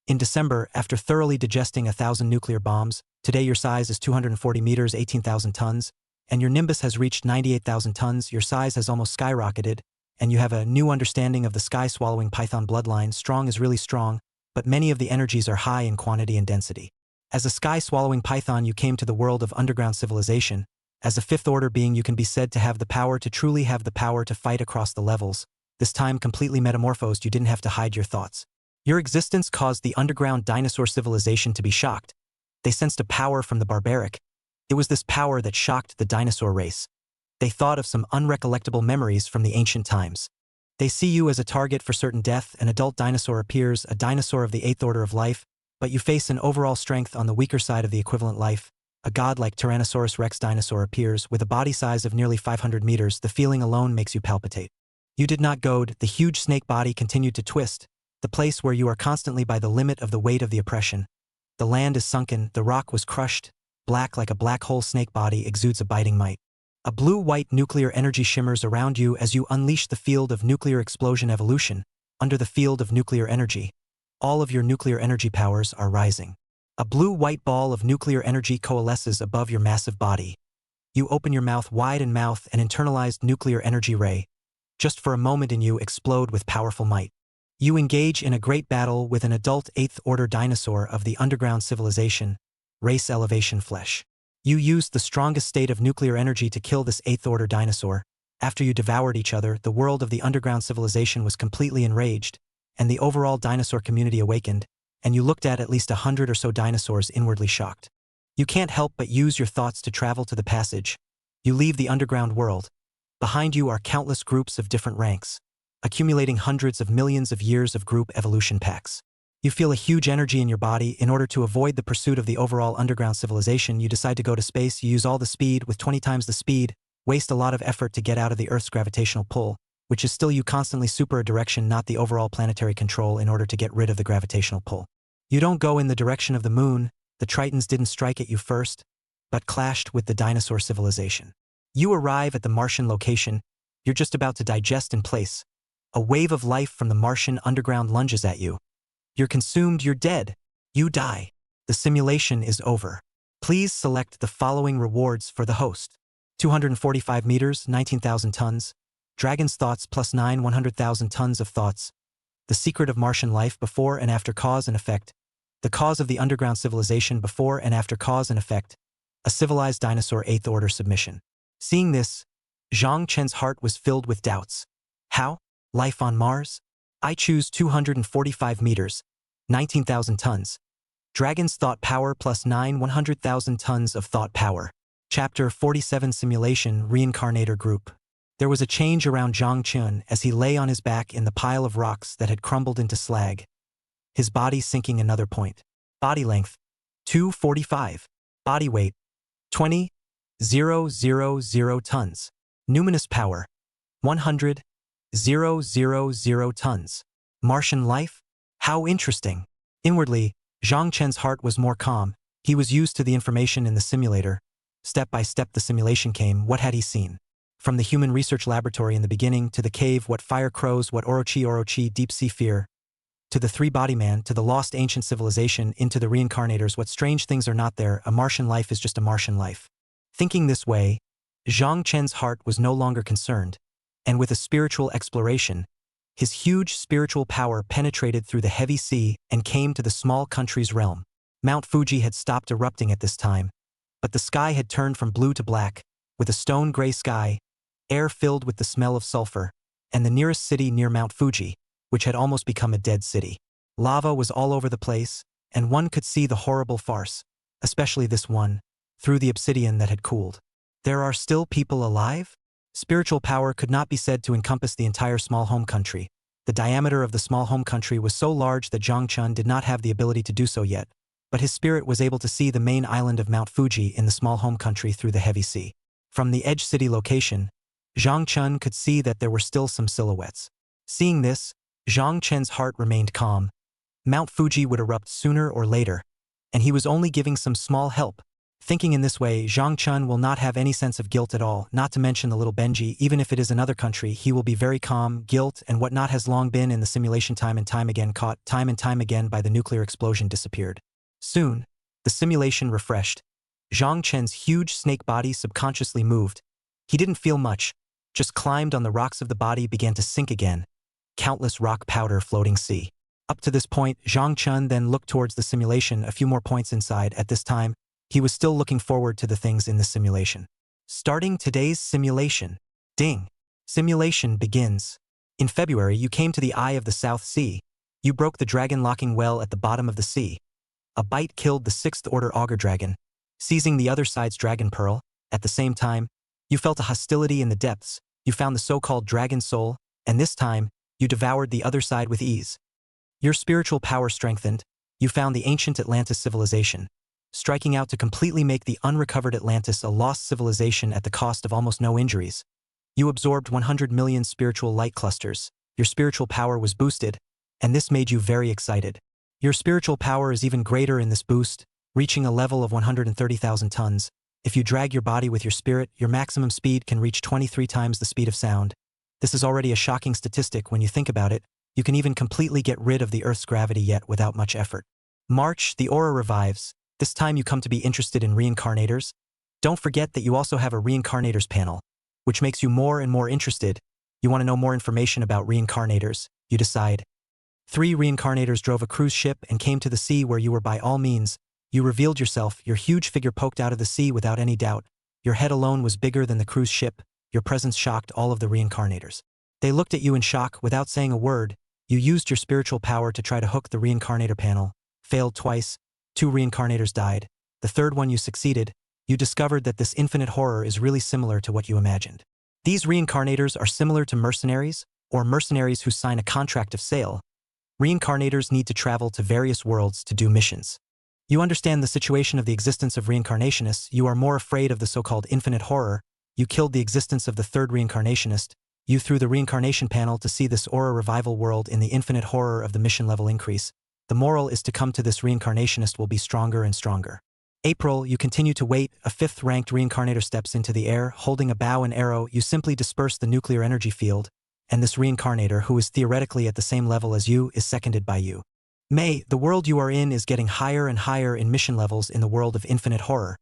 In December, after thoroughly digesting 1,000 nuclear bombs, today your size is 240 meters, 18,000 tons, and your nimbus has reached 98,000 tons. Your size has almost skyrocketed, and you have a new understanding of the sky-swallowing python bloodline. Strong is really strong, but many of the energies are high in quantity and density. As a sky-swallowing python, you came to the world of underground civilization. As a fifth-order being, you can be said to have the power to truly have the power to fight across the levels. This time completely metamorphosed, you didn't have to hide your thoughts. Your existence caused the underground dinosaur civilization to be shocked. They sensed a power from the barbaric. It was this power that shocked the dinosaur race. They thought of some unrecollectable memories from the ancient times. They see you as a target for certain death. An adult dinosaur appears, a dinosaur of the 8th order of life, but you face an overall strength on the weaker side of the equivalent life. A god-like Tyrannosaurus rex dinosaur appears with a body size of nearly 500 meters. The feeling alone makes you palpitate. You did not goad. The huge snake body continued to twist, the place where you are constantly by the limit of the weight of the oppression. The land is sunken, the rock was crushed, black like a black hole. Snake body exudes a biting might. A blue-white nuclear energy shimmers around you as you unleash the field of nuclear explosion evolution. Under the field of nuclear energy, all of your nuclear energy powers are rising. A blue-white ball of nuclear energy coalesces above your massive body. You open your mouth wide and mouth an internalized nuclear energy ray. Just for a moment in you explode with powerful might. You engage in a great battle with an adult 8th order dinosaur of the underground civilization, race elevation flesh. You used the strongest state of nuclear energy to kill this 8th order dinosaur. After you devoured each other, the world of the underground civilization was completely enraged, and the overall dinosaur community awakened, and you looked at least 100 or so dinosaurs inwardly shocked. You can't help but use your thoughts to travel to the passage. You leave the underground world. Behind you are countless groups of different ranks, accumulating hundreds of millions of years of group evolution packs. You feel a huge energy in your body. In order to avoid the pursuit of the overall underground civilization, you decide to go to space. You use all the speed with 20 times the speed, waste a lot of effort to get out of the Earth's gravitational pull, which is still you constantly super a direction, not the overall planetary control, in order to get rid of the gravitational pull. You don't go in the direction of the moon, the Tritons didn't strike at you first, but clashed with the dinosaur civilization. You arrive at the Martian location, you're just about to digest in place. A wave of life from the Martian underground lunges at you. You're consumed, you're dead. You die. The simulation is over. Please select the following rewards for the host. 245 meters, 19,000 tons. Dragon's thoughts +9, 100,000 tons of thoughts. The secret of Martian life before and after cause and effect. The cause of the underground civilization before and after cause and effect. A civilized dinosaur 8th order submission. Seeing this, Zhang Chen's heart was filled with doubts. How? Life on Mars? I choose 245 meters, 19,000 tons. Dragon's thought power +9, 100,000 tons of thought power. Chapter 47 Simulation Reincarnator Group. There was a change around Zhang Chen as he lay on his back in the pile of rocks that had crumbled into slag. His body sinking another point. Body length, 245. Body weight, 20,000 tons. Numinous power, 100,000 tons. Martian life? How interesting. Inwardly, Zhang Chen's heart was more calm. He was used to the information in the simulator. Step by step the simulation came. What had he seen? From the human research laboratory in the beginning, to the cave, what fire crows, what orochi, deep sea fear, to the three-body man, to the lost ancient civilization, into the reincarnators, what strange things are not there, a Martian life is just a Martian life. Thinking this way, Zhang Chen's heart was no longer concerned, and with a spiritual exploration, his huge spiritual power penetrated through the heavy sea and came to the small country's realm. Mount Fuji had stopped erupting at this time, but the sky had turned from blue to black, with a stone-gray sky, air filled with the smell of sulfur, and the nearest city near Mount Fuji, which had almost become a dead city. Lava was all over the place, and one could see the horrible farce, especially this one, through the obsidian that had cooled. There are still people alive? Spiritual power could not be said to encompass the entire small home country. The diameter of the small home country was so large that Zhang Chen did not have the ability to do so yet, but his spirit was able to see the main island of Mount Fuji in the small home country through the heavy sea. From the edge city location, Zhang Chen could see that there were still some silhouettes. Seeing this, Zhang Chen's heart remained calm. Mount Fuji would erupt sooner or later, and he was only giving some small help. Thinking in this way, Zhang Chen will not have any sense of guilt at all, not to mention the little Benji. Even if it is another country, he will be very calm. Guilt and whatnot has long been in the simulation, time and time again caught, time and time again by the nuclear explosion, disappeared. Soon, the simulation refreshed. Zhang Chen's huge snake body subconsciously moved. He didn't feel much, just climbed on the rocks of the body, began to sink again. Countless rock powder floating sea. Up to this point, Zhang Chen then looked towards the simulation, a few more points inside. At this time, he was still looking forward to the things in the simulation. Starting today's simulation. Ding. Simulation begins. In February, you came to the eye of the South Sea. You broke the dragon locking well at the bottom of the sea. A bite killed the 6th order auger dragon, seizing the other side's dragon pearl. At the same time, you felt a hostility in the depths. You found the so-called dragon soul, and this time, you devoured the other side with ease. Your spiritual power strengthened. You found the ancient Atlantis civilization, striking out to completely make the unrecovered Atlantis a lost civilization at the cost of almost no injuries. You absorbed 100 million spiritual light clusters. Your spiritual power was boosted, and this made you very excited. Your spiritual power is even greater in this boost, reaching a level of 130,000 tons. If you drag your body with your spirit, your maximum speed can reach 23 times the speed of sound. This is already a shocking statistic when you think about it. You can even completely get rid of the Earth's gravity yet without much effort. March, the aura revives. This time you come to be interested in reincarnators. Don't forget that you also have a reincarnators panel, which makes you more and more interested. You want to know more information about reincarnators. You decide. 3 reincarnators drove a cruise ship and came to the sea where you were. By all means, you revealed yourself. Your huge figure poked out of the sea without any doubt. Your head alone was bigger than the cruise ship. Your presence shocked all of the reincarnators. They looked at you in shock without saying a word. You used your spiritual power to try to hook the reincarnator panel. Failed twice. 2 reincarnators died. The third one you succeeded. You discovered that this infinite horror is really similar to what you imagined. These reincarnators are similar to mercenaries, or mercenaries who sign a contract of sale. Reincarnators need to travel to various worlds to do missions. You understand the situation of the existence of reincarnationists. You are more afraid of the so-called infinite horror. You killed the existence of the third reincarnationist. You threw the reincarnation panel to see this aura revival world in the infinite horror of the mission level increase. The moral is to come to this reincarnationist will be stronger and stronger. April, you continue to wait, a 5th-ranked reincarnator steps into the air, holding a bow and arrow, you simply disperse the nuclear energy field, and this reincarnator, who is theoretically at the same level as you, is seconded by you. May, the world you are in is getting higher and higher in mission levels in the world of infinite horror.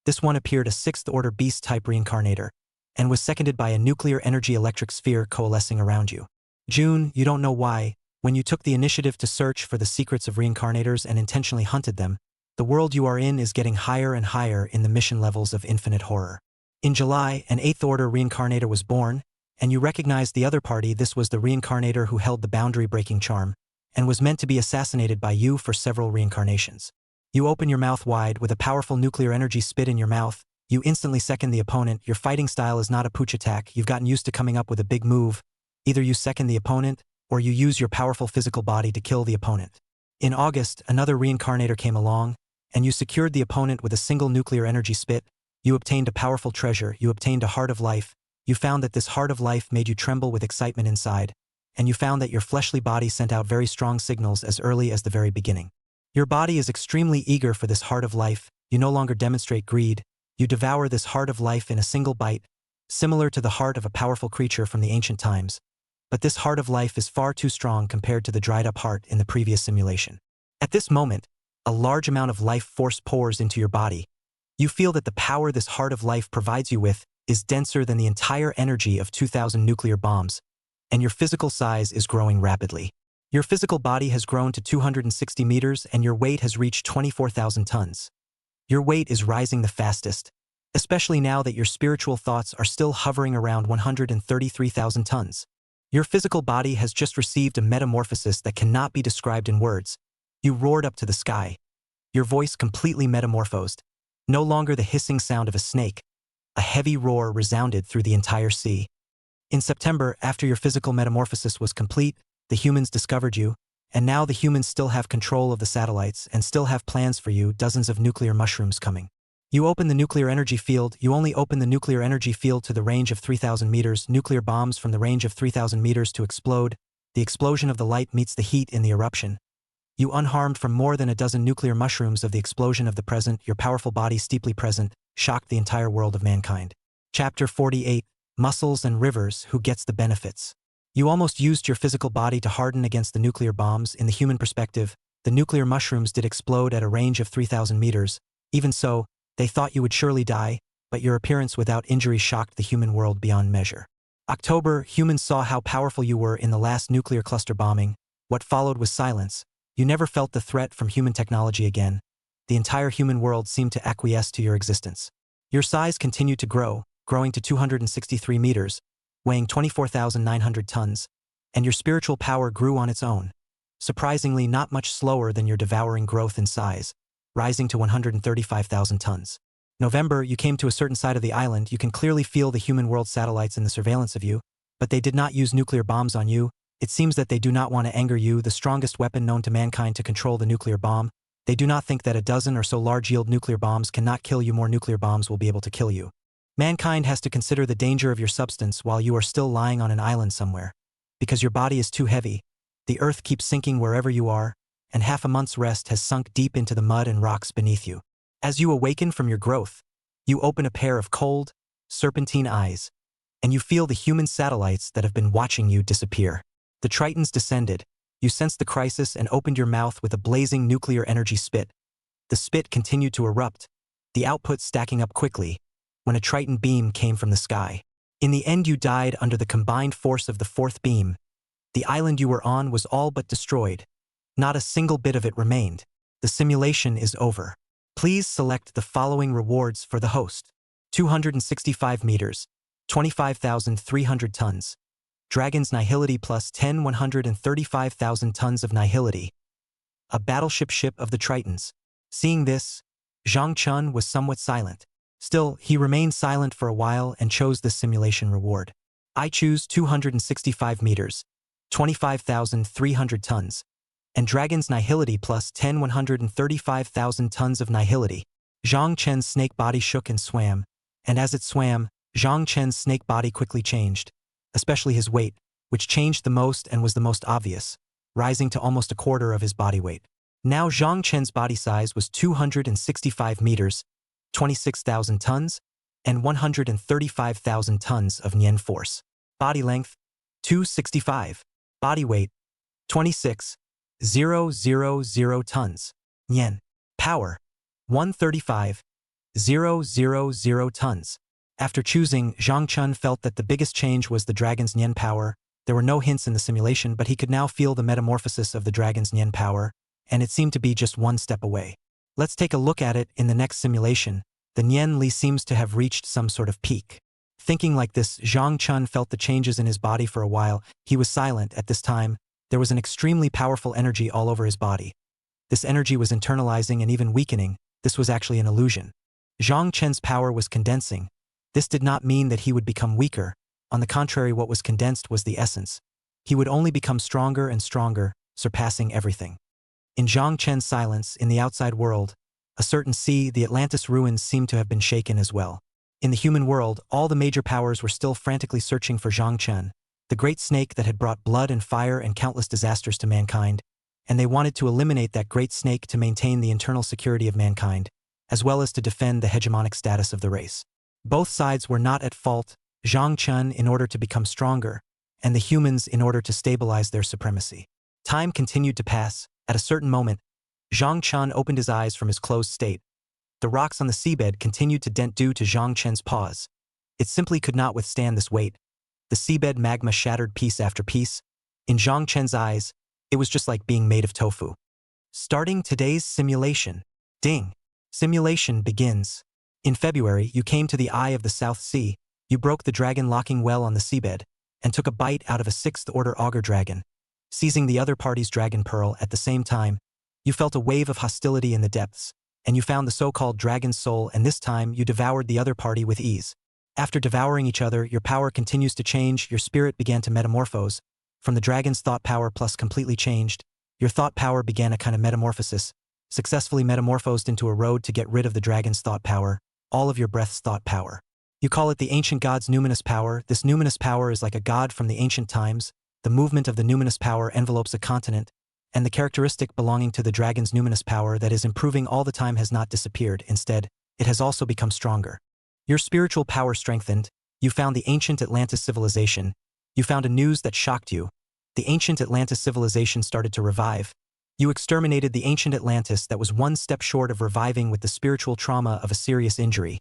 This one appeared a 6th-order beast-type reincarnator, and was seconded by a nuclear energy electric sphere coalescing around you. June, you don't know why, when you took the initiative to search for the secrets of reincarnators and intentionally hunted them, the world you are in is getting higher and higher in the mission levels of infinite horror. In July, an 8th-order reincarnator was born, and you recognized the other party. This was the reincarnator who held the boundary-breaking charm, and was meant to be assassinated by you for several reincarnations. You open your mouth wide with a powerful nuclear energy spit in your mouth. You instantly second the opponent. Your fighting style is not a pooch attack. You've gotten used to coming up with a big move. Either you second the opponent, or you use your powerful physical body to kill the opponent. In August, another reincarnator came along, and you secured the opponent with a single nuclear energy spit. You obtained a powerful treasure. You obtained a heart of life. You found that this heart of life made you tremble with excitement inside, and you found that your fleshly body sent out very strong signals as early as the very beginning. Your body is extremely eager for this heart of life. You no longer demonstrate greed. You devour this heart of life in a single bite, similar to the heart of a powerful creature from the ancient times. But this heart of life is far too strong compared to the dried-up heart in the previous simulation. At this moment, a large amount of life force pours into your body. You feel that the power this heart of life provides you with is denser than the entire energy of 2,000 nuclear bombs, and your physical size is growing rapidly. Your physical body has grown to 260 meters and your weight has reached 24,000 tons. Your weight is rising the fastest, especially now that your spiritual thoughts are still hovering around 133,000 tons. Your physical body has just received a metamorphosis that cannot be described in words. You roared up to the sky. Your voice completely metamorphosed. No longer the hissing sound of a snake. A heavy roar resounded through the entire sea. In September, after your physical metamorphosis was complete, the humans discovered you, and now the humans still have control of the satellites and still have plans for you, dozens of nuclear mushrooms coming. You open the nuclear energy field. You only open the nuclear energy field to the range of 3,000 meters, nuclear bombs from the range of 3,000 meters to explode. The explosion of the light meets the heat in the eruption. You unharmed from more than a dozen nuclear mushrooms of the explosion of the present, your powerful body steeply present, shocked the entire world of mankind. Chapter 48, Muscles and Rivers, Who Gets the Benefits? You almost used your physical body to harden against the nuclear bombs. In the human perspective, the nuclear mushrooms did explode at a range of 3,000 meters. Even so, they thought you would surely die, but your appearance without injury shocked the human world beyond measure. October, humans saw how powerful you were in the last nuclear cluster bombing. What followed was silence. You never felt the threat from human technology again. The entire human world seemed to acquiesce to your existence. Your size continued to grow, growing to 263 meters, weighing 24,900 tons, and your spiritual power grew on its own, surprisingly not much slower than your devouring growth in size, rising to 135,000 tons. November, you came to a certain side of the island. You can clearly feel the human world satellites in the surveillance of you, but they did not use nuclear bombs on you. It seems that they do not want to anger you, the strongest weapon known to mankind to control the nuclear bomb. They do not think that a dozen or so large-yield nuclear bombs cannot kill you. More nuclear bombs will be able to kill you. Mankind has to consider the danger of your substance while you are still lying on an island somewhere. Because your body is too heavy, the earth keeps sinking wherever you are, and half a month's rest has sunk deep into the mud and rocks beneath you. As you awaken from your growth, you open a pair of cold, serpentine eyes, and you feel the human satellites that have been watching you disappear. The Tritons descended. You sensed the crisis and opened your mouth with a blazing nuclear energy spit. The spit continued to erupt, the output stacking up quickly, when a Triton beam came from the sky. In the end, you died under the combined force of the fourth beam. The island you were on was all but destroyed. Not a single bit of it remained. The simulation is over. Please select the following rewards for the host. 265 meters, 25,300 tons. Dragon's Nihility plus 10, 135,000 tons of Nihility. A battleship ship of the Tritons. Seeing this, Zhang Chun was somewhat silent. Still, he remained silent for a while and chose this simulation reward. I choose 265 meters, 25,300 tons, and Dragon's Nihility plus 10, 135,000 tons of Nihility. Zhang Chen's snake body shook and swam, and as it swam, Zhang Chen's snake body quickly changed, especially his weight, which changed the most and was the most obvious. rising to almost a quarter of his body weight. Now Zhang Chen's body size was 265 meters, 26,000 tons, and 135,000 tons of Nian force. Body length, 265. Body weight, 26,000 tons. Nian. Power, 135,000 tons. After choosing, Zhang Chen felt that the biggest change was the dragon's Nian power. There were no hints in the simulation, but he could now feel the metamorphosis of the dragon's Nian power, and it seemed to be just one step away. Let's take a look at it in the next simulation. The Nian Li seems to have reached some sort of peak. Thinking like this, Zhang Chen felt the changes in his body for a while. He was silent at this time. There was an extremely powerful energy all over his body. This energy was internalizing and even weakening. This was actually an illusion. Zhang Chen's power was condensing. This did not mean that he would become weaker. On the contrary, what was condensed was the essence. He would only become stronger and stronger, surpassing everything. In Zhang Chen's silence, in the outside world, a certain sea, the Atlantis ruins seemed to have been shaken as well. In the human world, all the major powers were still frantically searching for Zhang Chen, the great snake that had brought blood and fire and countless disasters to mankind, and they wanted to eliminate that great snake to maintain the internal security of mankind, as well as to defend the hegemonic status of the race. Both sides were not at fault, Zhang Chen in order to become stronger, and the humans in order to stabilize their supremacy. Time continued to pass. At a certain moment, Zhang Chen opened his eyes from his closed state. The rocks on the seabed continued to dent due to Zhang Chen's pause. It simply could not withstand this weight. The seabed magma shattered piece after piece. In Zhang Chen's eyes, it was just like being made of tofu. Starting today's simulation. Ding. Simulation begins. In February, you came to the eye of the South Sea. You broke the dragon locking well on the seabed, and took a bite out of a sixth-order auger dragon. Seizing the other party's dragon pearl at the same time, you felt a wave of hostility in the depths, and you found the so-called dragon's soul, and this time you devoured the other party with ease. After devouring each other, your power continues to change, your spirit began to metamorphose. From the dragon's thought power plus completely changed, your thought power began a kind of metamorphosis, successfully metamorphosed into a road to get rid of the dragon's thought power, all of your breath's thought power. You call it the ancient god's numinous power. This numinous power is like a god from the ancient times. The movement of the numinous power envelopes a continent, and the characteristic belonging to the dragon's numinous power that is improving all the time has not disappeared. Instead, it has also become stronger. Your spiritual power strengthened. You found the ancient Atlantis civilization. You found a news that shocked you. The ancient Atlantis civilization started to revive. You exterminated the ancient Atlantis that was one step short of reviving with the spiritual trauma of a serious injury.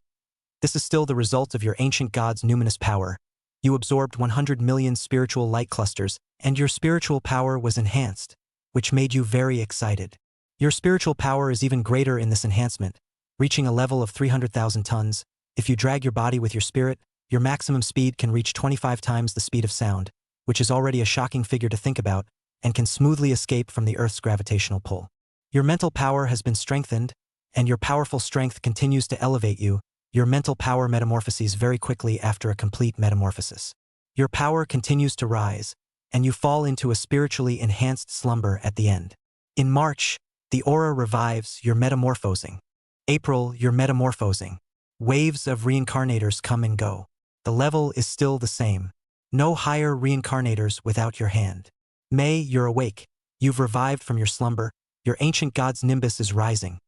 This is still the result of your ancient god's numinous power. You absorbed 100 million spiritual light clusters, and your spiritual power was enhanced, which made you very excited. Your spiritual power is even greater in this enhancement, reaching a level of 300,000 tons. If you drag your body with your spirit, your maximum speed can reach 25 times the speed of sound, which is already a shocking figure to think about, and can smoothly escape from the Earth's gravitational pull. Your mental power has been strengthened, and your powerful strength continues to elevate you. Your mental power metamorphoses very quickly after a complete metamorphosis. Your power continues to rise, and you fall into a spiritually enhanced slumber at the end. In March, the aura revives, you're metamorphosing. April, you're metamorphosing. Waves of reincarnators come and go. The level is still the same. No higher reincarnators without your hand. May, you're awake. You've revived from your slumber. Your ancient god's nimbus is rising.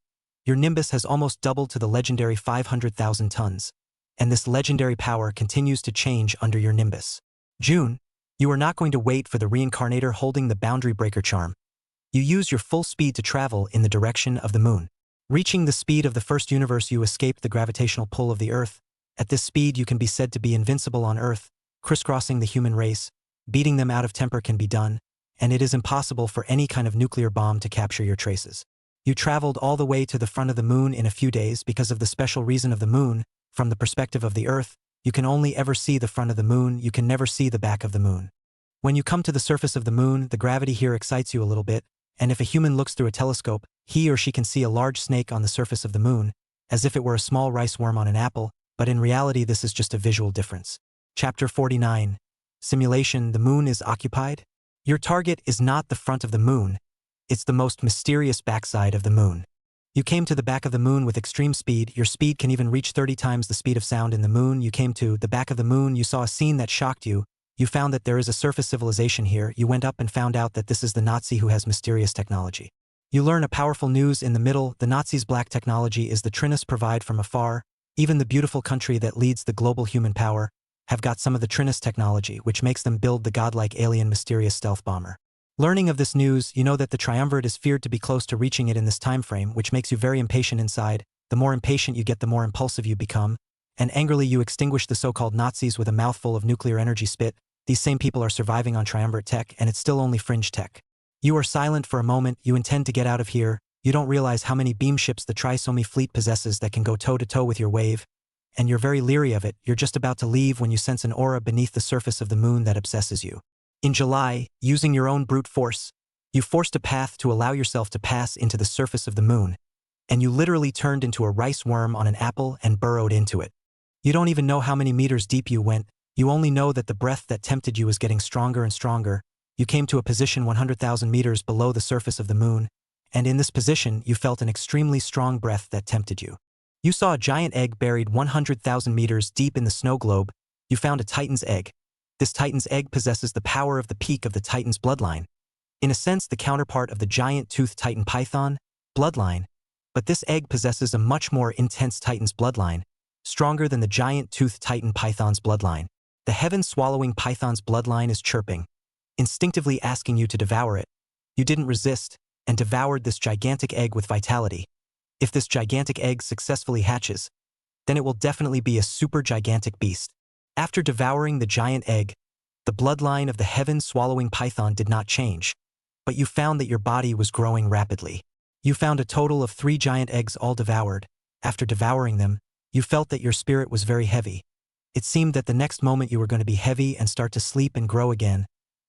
Your nimbus has almost doubled to the legendary 500,000 tons, and this legendary power continues to change under your nimbus. June, you are not going to wait for the reincarnator holding the boundary breaker charm. You use your full speed to travel in the direction of the moon. Reaching the speed of the first universe, you escape the gravitational pull of the Earth. At this speed, you can be said to be invincible on Earth, crisscrossing the human race. Beating them out of temper can be done, and it is impossible for any kind of nuclear bomb to capture your traces. You traveled all the way to the front of the moon in a few days because of the special reason of the moon. From the perspective of the Earth, you can only ever see the front of the moon, you can never see the back of the moon. When you come to the surface of the moon, the gravity here excites you a little bit, and if a human looks through a telescope, he or she can see a large snake on the surface of the moon, as if it were a small rice worm on an apple, but in reality this is just a visual difference. Chapter 49. Simulation. The moon is occupied? Your target is not the front of the moon. It's the most mysterious backside of the moon. You came to the back of the moon with extreme speed. Your speed can even reach 30 times the speed of sound in the moon. You came to the back of the moon. You saw a scene that shocked you. You found that there is a surface civilization here. You went up and found out that this is the Nazi who has mysterious technology. You learn a powerful news in the middle. The Nazis' black technology is the Trinus provide from afar. Even the beautiful country that leads the global human power have got some of the Trinus technology, which makes them build the godlike alien mysterious stealth bomber. Learning of this news, you know that the triumvirate is feared to be close to reaching it in this time frame, which makes you very impatient inside. The more impatient you get, the more impulsive you become, and angrily you extinguish the so-called Nazis with a mouthful of nuclear energy spit. These same people are surviving on triumvirate tech, and it's still only fringe tech. You are silent for a moment. You intend to get out of here. You don't realize how many beam ships the Trisomi fleet possesses that can go toe-to-toe with your wave, and you're very leery of it. You're just about to leave when you sense an aura beneath the surface of the moon that obsesses you. In July, using your own brute force, you forced a path to allow yourself to pass into the surface of the moon, and you literally turned into a rice worm on an apple and burrowed into it. You don't even know how many meters deep you went. You only know that the breath that tempted you was getting stronger and stronger. You came to a position 100,000 meters below the surface of the moon, and in this position you felt an extremely strong breath that tempted you. You saw a giant egg buried 100,000 meters deep in the snow globe. You found a Titan's egg. This Titan's egg possesses the power of the peak of the Titan's bloodline. In a sense, the counterpart of the giant-toothed Titan python bloodline, but this egg possesses a much more intense Titan's bloodline, stronger than the giant-toothed Titan python's bloodline. The heaven-swallowing python's bloodline is chirping, instinctively asking you to devour it. You didn't resist, and devoured this gigantic egg with vitality. If this gigantic egg successfully hatches, then it will definitely be a super gigantic beast. After devouring the giant egg, the bloodline of the heaven-swallowing python did not change, but you found that your body was growing rapidly. You found a total of 3 giant eggs all devoured. After devouring them, you felt that your spirit was very heavy. It seemed that the next moment you were going to be heavy and start to sleep and grow again,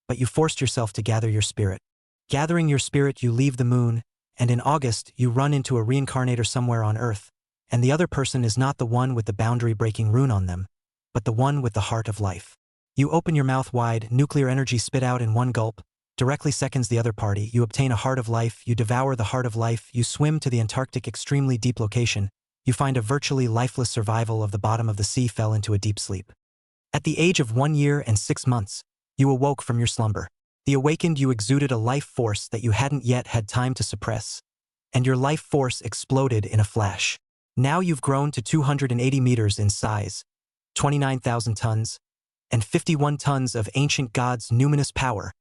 but you forced yourself to gather your spirit. Gathering your spirit, you leave the moon, and in August, you run into a reincarnator somewhere on Earth, and the other person is not the one with the boundary-breaking rune on them, but the one with the heart of life. You open your mouth wide, nuclear energy spit out in one gulp, directly seconds the other party. You obtain a heart of life, you devour the heart of life, you swim to the Antarctic extremely deep location, you find a virtually lifeless survival of the bottom of the sea, fell into a deep sleep. At the age of 1 year and 6 months, you awoke from your slumber. The awakened you exuded a life force that you hadn't yet had time to suppress, and your life force exploded in a flash. Now you've grown to 280 meters in size, 29,000 tons, and 51 tons of ancient gods' numinous power.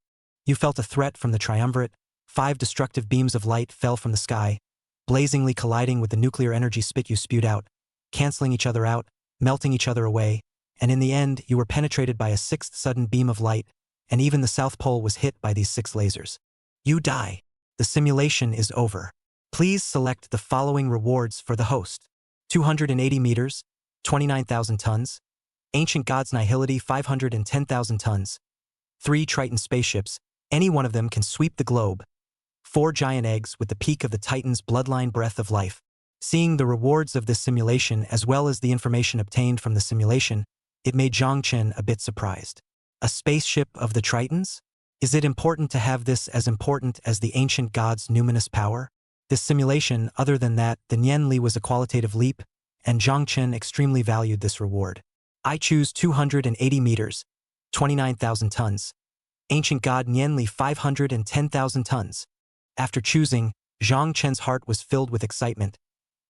You felt a threat from the triumvirate. 5 destructive beams of light fell from the sky, blazingly colliding with the nuclear energy spit you spewed out, canceling each other out, melting each other away, and in the end, you were penetrated by a 6th sudden beam of light, and even the South Pole was hit by these 6 lasers. You die. The simulation is over. Please select the following rewards for the host. 280 meters, 29,000 tons, Ancient Gods Nihility 510,000 tons, 3 Triton spaceships, any one of them can sweep the globe, 4 giant eggs with the peak of the Titan's bloodline breath of life. Seeing the rewards of this simulation as well as the information obtained from the simulation, it made Zhang Chen a bit surprised. A spaceship of the Tritons? Is it important to have this as important as the ancient gods' numinous power? This simulation, other than that, the Nianli was a qualitative leap, and Zhang Chen extremely valued this reward. I choose 280 meters, 29,000 tons. Ancient god Nianli 510,000 tons. After choosing, Zhang Chen's heart was filled with excitement.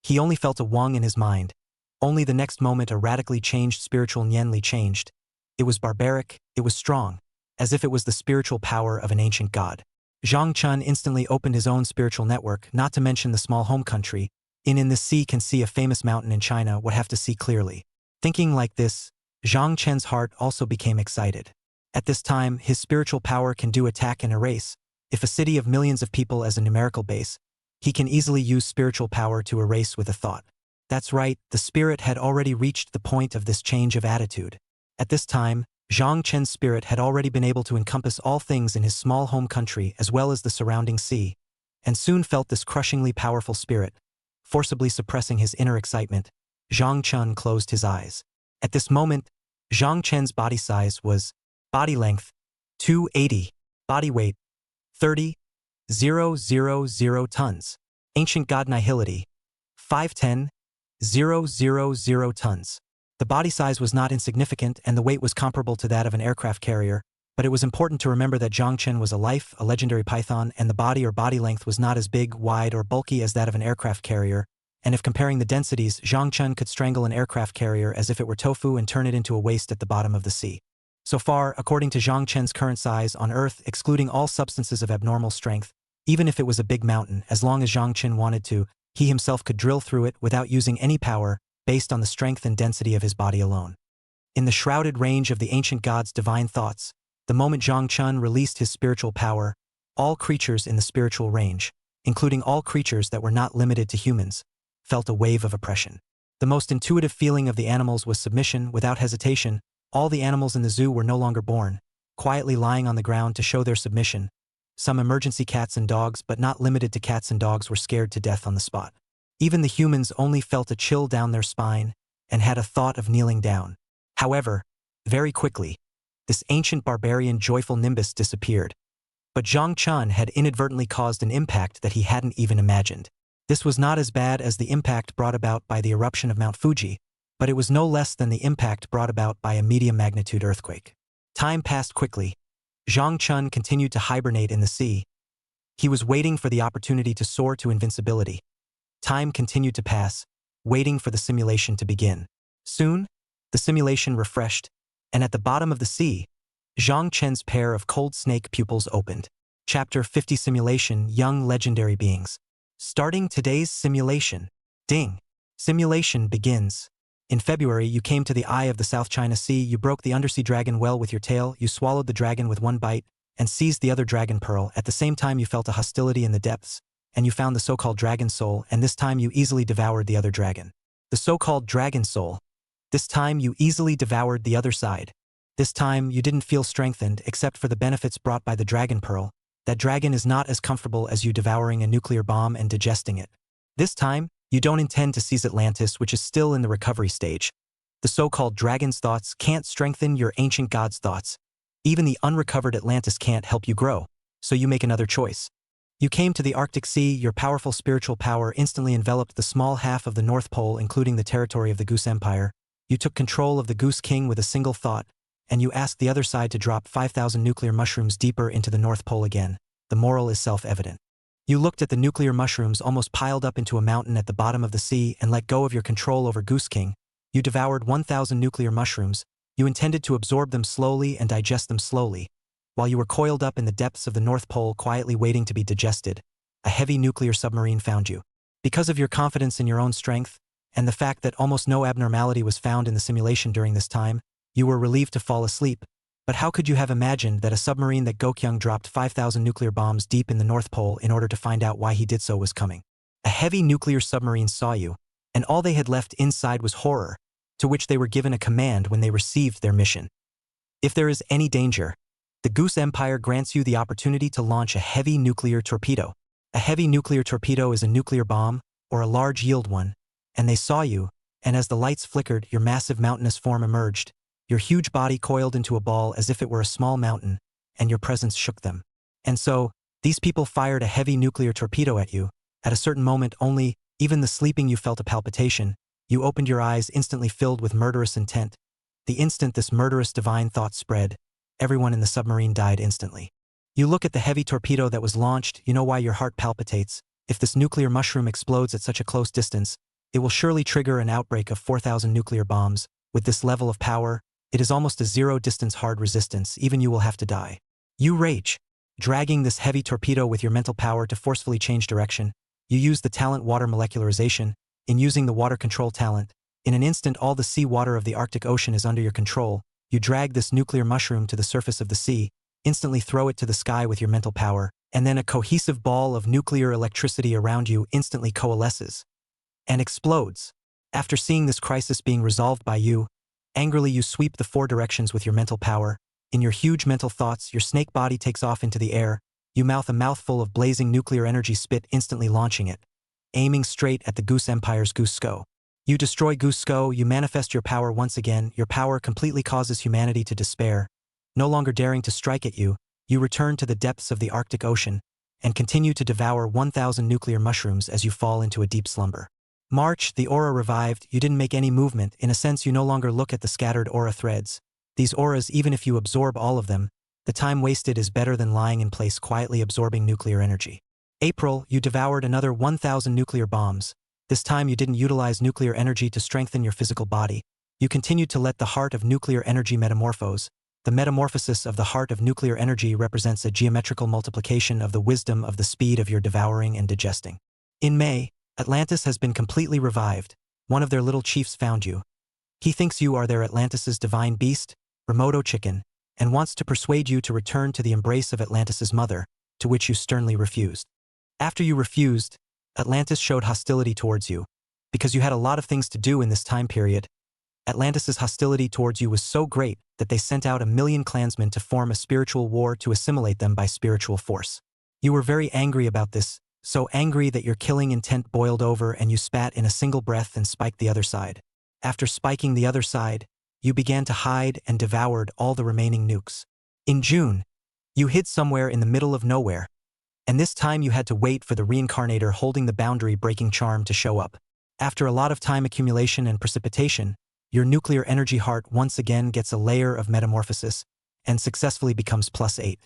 He only felt a wang in his mind. Only the next moment a radically changed spiritual Nianli changed. It was barbaric, it was strong, as if it was the spiritual power of an ancient god. Zhang Chen instantly opened his own spiritual network, not to mention the small home country. In this sea can see a famous mountain in China, would have to see clearly. Thinking like this, Zhang Chen's heart also became excited. At this time, his spiritual power can do attack and erase. If a city of millions of people as a numerical base, he can easily use spiritual power to erase with a thought. That's right, the spirit had already reached the point of this change of attitude. At this time, Zhang Chen's spirit had already been able to encompass all things in his small home country as well as the surrounding sea, and soon felt this crushingly powerful spirit. Forcibly suppressing his inner excitement, Zhang Chen closed his eyes. At this moment, Zhang Chen's body size was body length 280, body weight 30,000 tons. Ancient god nihility 510,000 tons. The body size was not insignificant and the weight was comparable to that of an aircraft carrier, but it was important to remember that Zhangchen was a legendary python, and the body or body length was not as big, wide, or bulky as that of an aircraft carrier, and if comparing the densities, Zhangchen could strangle an aircraft carrier as if it were tofu and turn it into a waste at the bottom of the sea. So far, according to Zhangchen's current size on Earth, excluding all substances of abnormal strength, even if it was a big mountain, as long as Zhangchen wanted to, he himself could drill through it without using any power, based on the strength and density of his body alone. In the shrouded range of the ancient god's divine thoughts, the moment Zhangchen released his spiritual power, all creatures in the spiritual range, including all creatures that were not limited to humans, felt a wave of oppression. The most intuitive feeling of the animals was submission. Without hesitation, all the animals in the zoo were no longer born, quietly lying on the ground to show their submission. Some emergency cats and dogs, but not limited to cats and dogs, were scared to death on the spot. Even the humans only felt a chill down their spine and had a thought of kneeling down. However, very quickly, this ancient barbarian joyful nimbus disappeared. But Zhangchen had inadvertently caused an impact that he hadn't even imagined. This was not as bad as the impact brought about by the eruption of Mount Fuji, but it was no less than the impact brought about by a medium-magnitude earthquake. Time passed quickly. Zhangchen continued to hibernate in the sea. He was waiting for the opportunity to soar to invincibility. Time continued to pass, waiting for the simulation to begin. Soon, the simulation refreshed, and at the bottom of the sea, Zhangchen's pair of cold snake pupils opened. Chapter 50 Simulation Young Legendary Beings. Starting today's simulation. Ding. Simulation begins. In February, you came to the eye of the South China Sea, you broke the undersea dragon well with your tail, you swallowed the dragon with one bite, and seized the other dragon pearl. At the same time, you felt a hostility in the depths, and you found the so-called dragon soul, and this time you easily devoured the other dragon. The so-called dragon soul. This time you easily devoured the other side. This time you didn't feel strengthened except for the benefits brought by the dragon pearl. That dragon is not as comfortable as you devouring a nuclear bomb and digesting it. This time, you don't intend to seize Atlantis, which is still in the recovery stage. The so-called dragon's thoughts can't strengthen your ancient god's thoughts. Even the unrecovered Atlantis can't help you grow, so you make another choice. You came to the Arctic Sea, your powerful spiritual power instantly enveloped the small half of the North Pole, including the territory of the Goose Empire. You took control of the Goose King with a single thought, and you asked the other side to drop 5,000 nuclear mushrooms deeper into the North Pole again. The moral is self-evident. You looked at the nuclear mushrooms almost piled up into a mountain at the bottom of the sea and let go of your control over Goose King. You devoured 1,000 nuclear mushrooms. You intended to absorb them slowly and digest them slowly. While you were coiled up in the depths of the North Pole quietly waiting to be digested, a heavy nuclear submarine found you. Because of your confidence in your own strength, and the fact that almost no abnormality was found in the simulation during this time, you were relieved to fall asleep. But how could you have imagined that a submarine that Gokyung dropped 5,000 nuclear bombs deep in the North Pole in order to find out why he did so was coming? A heavy nuclear submarine saw you, and all they had left inside was horror, to which they were given a command when they received their mission. If there is any danger, the Goose Empire grants you the opportunity to launch a heavy nuclear torpedo. A heavy nuclear torpedo is a nuclear bomb, or a large yield one, and they saw you, and as the lights flickered, your massive mountainous form emerged. Your huge body coiled into a ball as if it were a small mountain, and your presence shook them. And so, these people fired a heavy nuclear torpedo at you. At a certain moment only, even the sleeping you felt a palpitation. You opened your eyes instantly filled with murderous intent. The instant this murderous divine thought spread, everyone in the submarine died instantly. You look at the heavy torpedo that was launched, you know why your heart palpitates. If this nuclear mushroom explodes at such a close distance, it will surely trigger an outbreak of 4,000 nuclear bombs. With this level of power, it is almost a zero-distance hard resistance, even you will have to die. You rage, dragging this heavy torpedo with your mental power to forcefully change direction. You use the talent water molecularization. In using the water control talent, in an instant all the sea water of the Arctic Ocean is under your control. You drag this nuclear mushroom to the surface of the sea, instantly throw it to the sky with your mental power, and then a cohesive ball of nuclear electricity around you instantly coalesces and explodes. After seeing this crisis being resolved by you, angrily you sweep the 4 directions with your mental power. In your huge mental thoughts, your snake body takes off into the air. You mouth a mouthful of blazing nuclear energy spit, instantly launching it, aiming straight at the Goose Empire's Goose Sko. You destroy Goose Sko, you manifest your power once again. Your power completely causes humanity to despair. No longer daring to strike at you, you return to the depths of the Arctic Ocean and continue to devour 1,000 nuclear mushrooms as you fall into a deep slumber. March, the aura revived, you didn't make any movement, in a sense you no longer look at the scattered aura threads. These auras, even if you absorb all of them, the time wasted is better than lying in place quietly absorbing nuclear energy. April, you devoured another 1,000 nuclear bombs. This time you didn't utilize nuclear energy to strengthen your physical body. You continued to let the heart of nuclear energy metamorphose. The metamorphosis of the heart of nuclear energy represents a geometrical multiplication of the wisdom of the speed of your devouring and digesting. In May, Atlantis has been completely revived. One of their little chiefs found you. He thinks you are their Atlantis's divine beast, Remoto chicken, and wants to persuade you to return to the embrace of Atlantis's mother, to which you sternly refused. After you refused, Atlantis showed hostility towards you. Because you had a lot of things to do in this time period, Atlantis's hostility towards you was so great that they sent out 1,000,000 clansmen to form a spiritual war to assimilate them by spiritual force. You were very angry about this, so angry that your killing intent boiled over and you spat in a single breath and spiked the other side. After spiking the other side, you began to hide and devoured all the remaining nukes. In June, you hid somewhere in the middle of nowhere, and this time you had to wait for the reincarnator holding the boundary-breaking charm to show up. After a lot of time accumulation and precipitation, your nuclear energy heart once again gets a layer of metamorphosis and successfully becomes +8.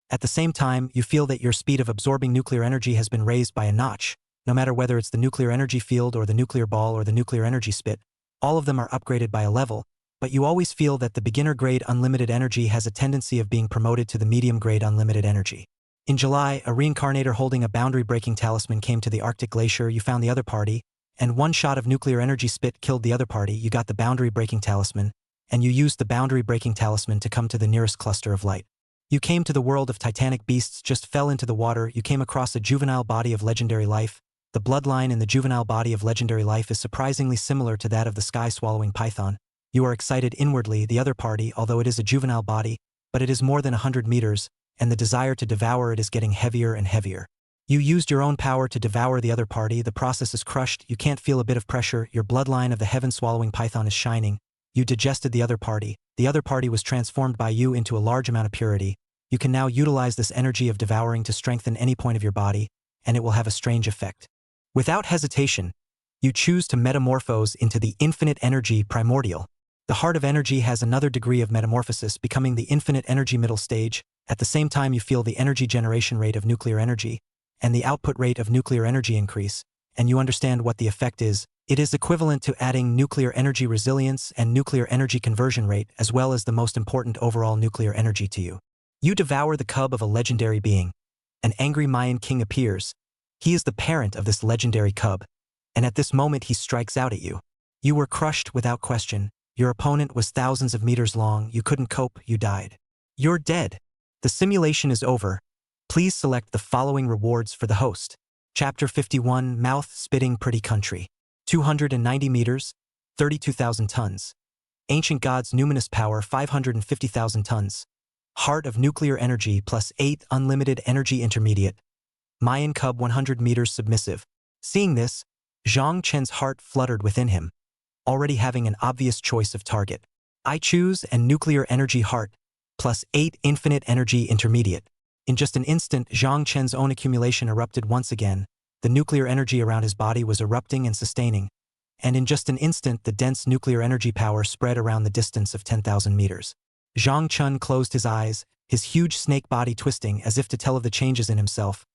At the same time, you feel that your speed of absorbing nuclear energy has been raised by a notch. No matter whether it's the nuclear energy field or the nuclear ball or the nuclear energy spit, all of them are upgraded by a level, but you always feel that the beginner-grade unlimited energy has a tendency of being promoted to the medium-grade unlimited energy. In July, a reincarnator holding a boundary-breaking talisman came to the Arctic glacier. You found the other party, and one shot of nuclear energy spit killed the other party. You got the boundary-breaking talisman, and you used the boundary-breaking talisman to come to the nearest cluster of light. You came to the world of titanic beasts, just fell into the water. You came across a juvenile body of legendary life. The bloodline in the juvenile body of legendary life is surprisingly similar to that of the sky-swallowing python. You are excited inwardly, the other party, although it is a juvenile body, but it is more than 100 meters, and the desire to devour it is getting heavier and heavier. You used your own power to devour the other party. The process is crushed. You can't feel a bit of pressure. Your bloodline of the heaven-swallowing python is shining. You digested the other party. The other party was transformed by you into a large amount of purity. You can now utilize this energy of devouring to strengthen any point of your body, and it will have a strange effect. Without hesitation, you choose to metamorphose into the infinite energy primordial. The heart of energy has another degree of metamorphosis, becoming the infinite energy middle stage. At the same time, you feel the energy generation rate of nuclear energy and the output rate of nuclear energy increase, and you understand what the effect is. It is equivalent to adding nuclear energy resilience and nuclear energy conversion rate, as well as the most important overall nuclear energy to you. You devour the cub of a legendary being. An angry Mayan king appears. He is the parent of this legendary cub, and at this moment he strikes out at you. You were crushed without question. Your opponent was thousands of meters long. You couldn't cope. You died. You're dead. The simulation is over. Please select the following rewards for the host. Chapter 51, Mouth-Spitting Pretty Country. 290 meters, 32,000 tons. Ancient Gods Numinous Power, 550,000 tons. Heart of Nuclear Energy +8 Unlimited Energy Intermediate. Mayan Cub 100 meters Submissive. Seeing this, Zhang Chen's heart fluttered within him, already having an obvious choice of target. I choose and Nuclear Energy Heart +8 Infinite Energy Intermediate. In just an instant, Zhang Chen's own accumulation erupted once again. The nuclear energy around his body was erupting and sustaining, and in just an instant the dense nuclear energy power spread around the distance of 10,000 meters. Zhang Chen closed his eyes, his huge snake body twisting as if to tell of the changes in himself.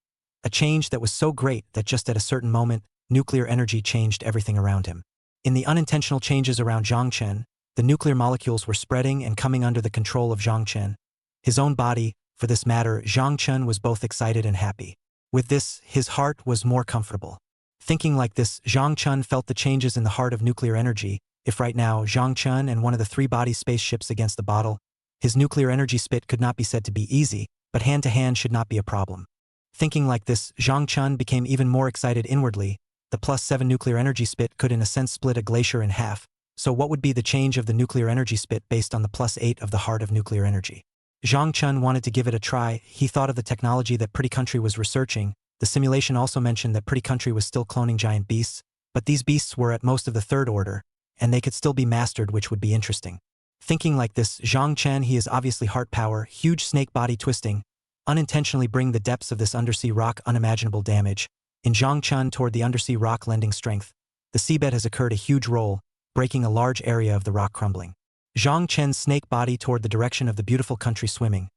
A change that was so great that just at a certain moment, nuclear energy changed everything around him. In the unintentional changes around Zhang Chen, the nuclear molecules were spreading and coming under the control of Zhang Chen. His own body, for this matter, Zhang Chen was both excited and happy. With this, his heart was more comfortable. Thinking like this, Zhang Chen felt the changes in the heart of nuclear energy. If right now, Zhang Chen and one of the three-body spaceships against the bottle, his nuclear energy spit could not be said to be easy, but hand-to-hand should not be a problem. Thinking like this, Zhang Chen became even more excited inwardly. The +7 nuclear energy spit could in a sense split a glacier in half. So what would be the change of the nuclear energy spit based on the +8 of the heart of nuclear energy? Zhang Chen wanted to give it a try. He thought of the technology that Pretty Country was researching. The simulation also mentioned that Pretty Country was still cloning giant beasts, but these beasts were at most of the third order, and they could still be mastered, which would be interesting. Thinking like this, Zhang Chen, he is obviously heart power, huge snake body twisting, unintentionally bring the depths of this undersea rock unimaginable damage. In Zhang Chen toward the undersea rock lending strength. The seabed has occurred a huge roll, breaking a large area of the rock crumbling. Zhang Chen's snake body toward the direction of the beautiful country swimming.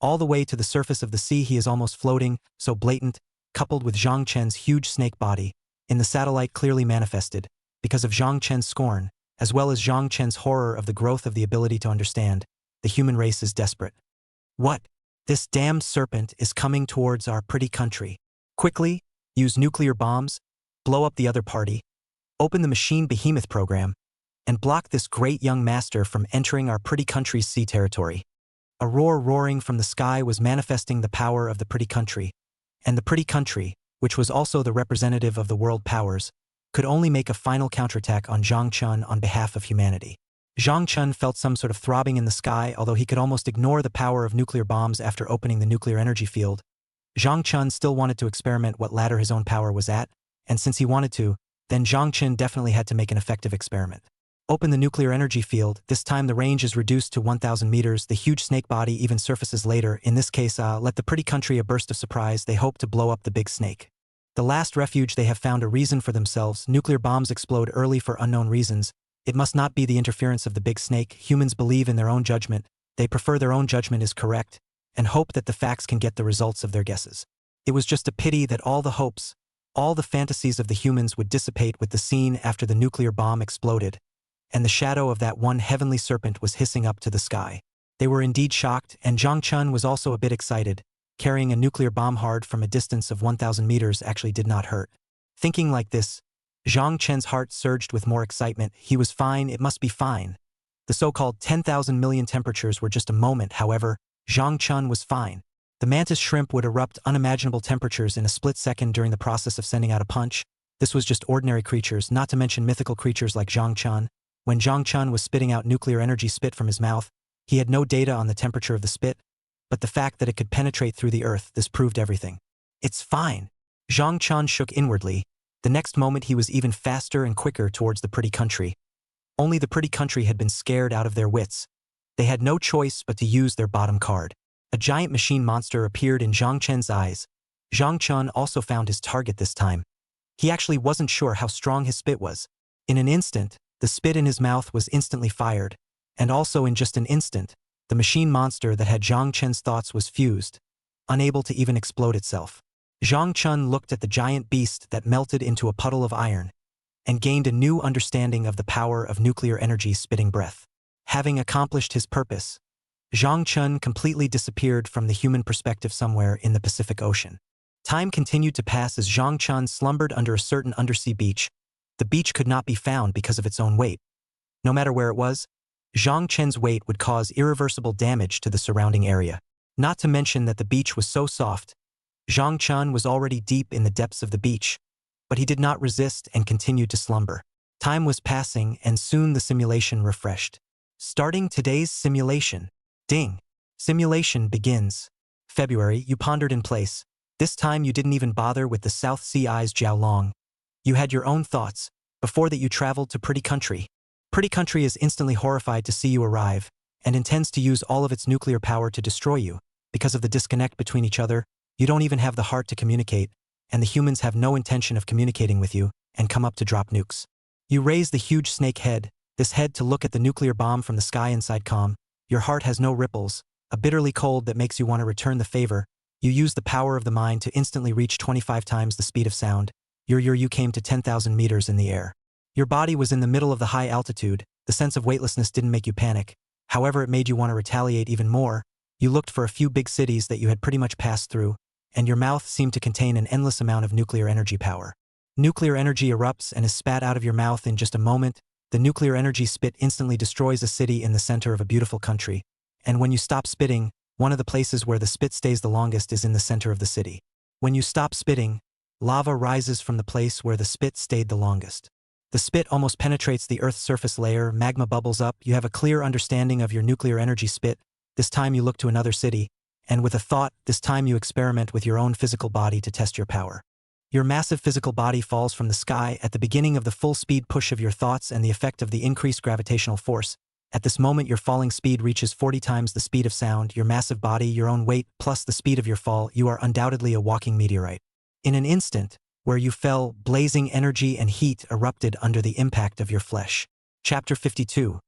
All the way to the surface of the sea he is almost floating, so blatant, coupled with Zhang Chen's huge snake body, in the satellite clearly manifested, because of Zhang Chen's scorn, as well as Zhang Chen's horror of the growth of the ability to understand, the human race is desperate. What? This damned serpent is coming towards our pretty country. Quickly, use nuclear bombs, blow up the other party, open the machine behemoth program, and block this great young master from entering our pretty country's sea territory. A roar roaring from the sky was manifesting the power of the pretty country, and the pretty country, which was also the representative of the world powers, could only make a final counterattack on Zhang Chun on behalf of humanity. Zhang Chun felt some sort of throbbing in the sky, although he could almost ignore the power of nuclear bombs after opening the nuclear energy field. Zhang Chun still wanted to experiment what ladder his own power was at, and since he wanted to, then Zhang Chun definitely had to make an effective experiment. Open the nuclear energy field. This time the range is reduced to 1,000 meters. The huge snake body even surfaces later. In this case, let the pretty country a burst of surprise. They hope to blow up the big snake. The last refuge they have found a reason for themselves. Nuclear bombs explode early for unknown reasons. It must not be the interference of the big snake. Humans believe in their own judgment. They prefer their own judgment is correct, and hope that the facts can get the results of their guesses. It was just a pity that all the hopes, all the fantasies of the humans would dissipate with the scene after the nuclear bomb exploded, and the shadow of that one heavenly serpent was hissing up to the sky. They were indeed shocked, and Zhang Chun was also a bit excited. Carrying a nuclear bomb hard from a distance of 1,000 meters actually did not hurt. Thinking like this, Zhang Chen's heart surged with more excitement. He was fine, it must be fine. The so-called 10,000 million temperatures were just a moment, however, Zhang Chun was fine. The mantis shrimp would erupt unimaginable temperatures in a split second during the process of sending out a punch. This was just ordinary creatures, not to mention mythical creatures like Zhang Chun. When Zhang Chun was spitting out nuclear energy spit from his mouth, he had no data on the temperature of the spit, but the fact that it could penetrate through the earth, this proved everything. It's fine. Zhang Chun shook inwardly. The next moment he was even faster and quicker towards the pretty country. Only the pretty country had been scared out of their wits. They had no choice but to use their bottom card. A giant machine monster appeared in Zhang Chen's eyes. Zhang Chun also found his target this time. He actually wasn't sure how strong his spit was. In an instant, the spit in his mouth was instantly fired, and also in just an instant, the machine monster that had Zhang Chen's thoughts was fused, unable to even explode itself. Zhang Chun looked at the giant beast that melted into a puddle of iron, and gained a new understanding of the power of nuclear energy spitting breath. Having accomplished his purpose, Zhang Chun completely disappeared from the human perspective somewhere in the Pacific Ocean. Time continued to pass as Zhang Chun slumbered under a certain undersea beach. The beach could not be found because of its own weight. No matter where it was, Zhang Chen's weight would cause irreversible damage to the surrounding area. Not to mention that the beach was so soft, Zhang Chun was already deep in the depths of the beach, but he did not resist and continued to slumber. Time was passing and soon the simulation refreshed. Starting today's simulation. Ding. Simulation begins. February, you pondered in place. This time you didn't even bother with the South Sea Eyes Jiao Long. You had your own thoughts. Before that you traveled to Pretty Country. Pretty Country is instantly horrified to see you arrive, and intends to use all of its nuclear power to destroy you. Because of the disconnect between each other, you don't even have the heart to communicate, and the humans have no intention of communicating with you, and come up to drop nukes. You raise the huge snake head, this head to look at the nuclear bomb from the sky inside calm. Your heart has no ripples, a bitterly cold that makes you want to return the favor. You use the power of the mind to instantly reach 25 times the speed of sound. You came to 10,000 meters in the air. Your body was in the middle of the high altitude. The sense of weightlessness didn't make you panic. However, it made you want to retaliate even more. You looked for a few big cities that you had pretty much passed through, and your mouth seemed to contain an endless amount of nuclear energy power. Nuclear energy erupts and is spat out of your mouth in just a moment. The nuclear energy spit instantly destroys a city in the center of a beautiful country. And when you stop spitting, one of the places where the spit stays the longest is in the center of the city. When you stop spitting, lava rises from the place where the spit stayed the longest. The spit almost penetrates the Earth's surface layer, magma bubbles up, you have a clear understanding of your nuclear energy spit. This time you look to another city, and with a thought, this time you experiment with your own physical body to test your power. Your massive physical body falls from the sky at the beginning of the full speed push of your thoughts and the effect of the increased gravitational force. At this moment your falling speed reaches 40 times the speed of sound, your massive body, your own weight, plus the speed of your fall, you are undoubtedly a walking meteorite. In an instant, where you fell, blazing energy and heat erupted under the impact of your flesh. Chapter 52.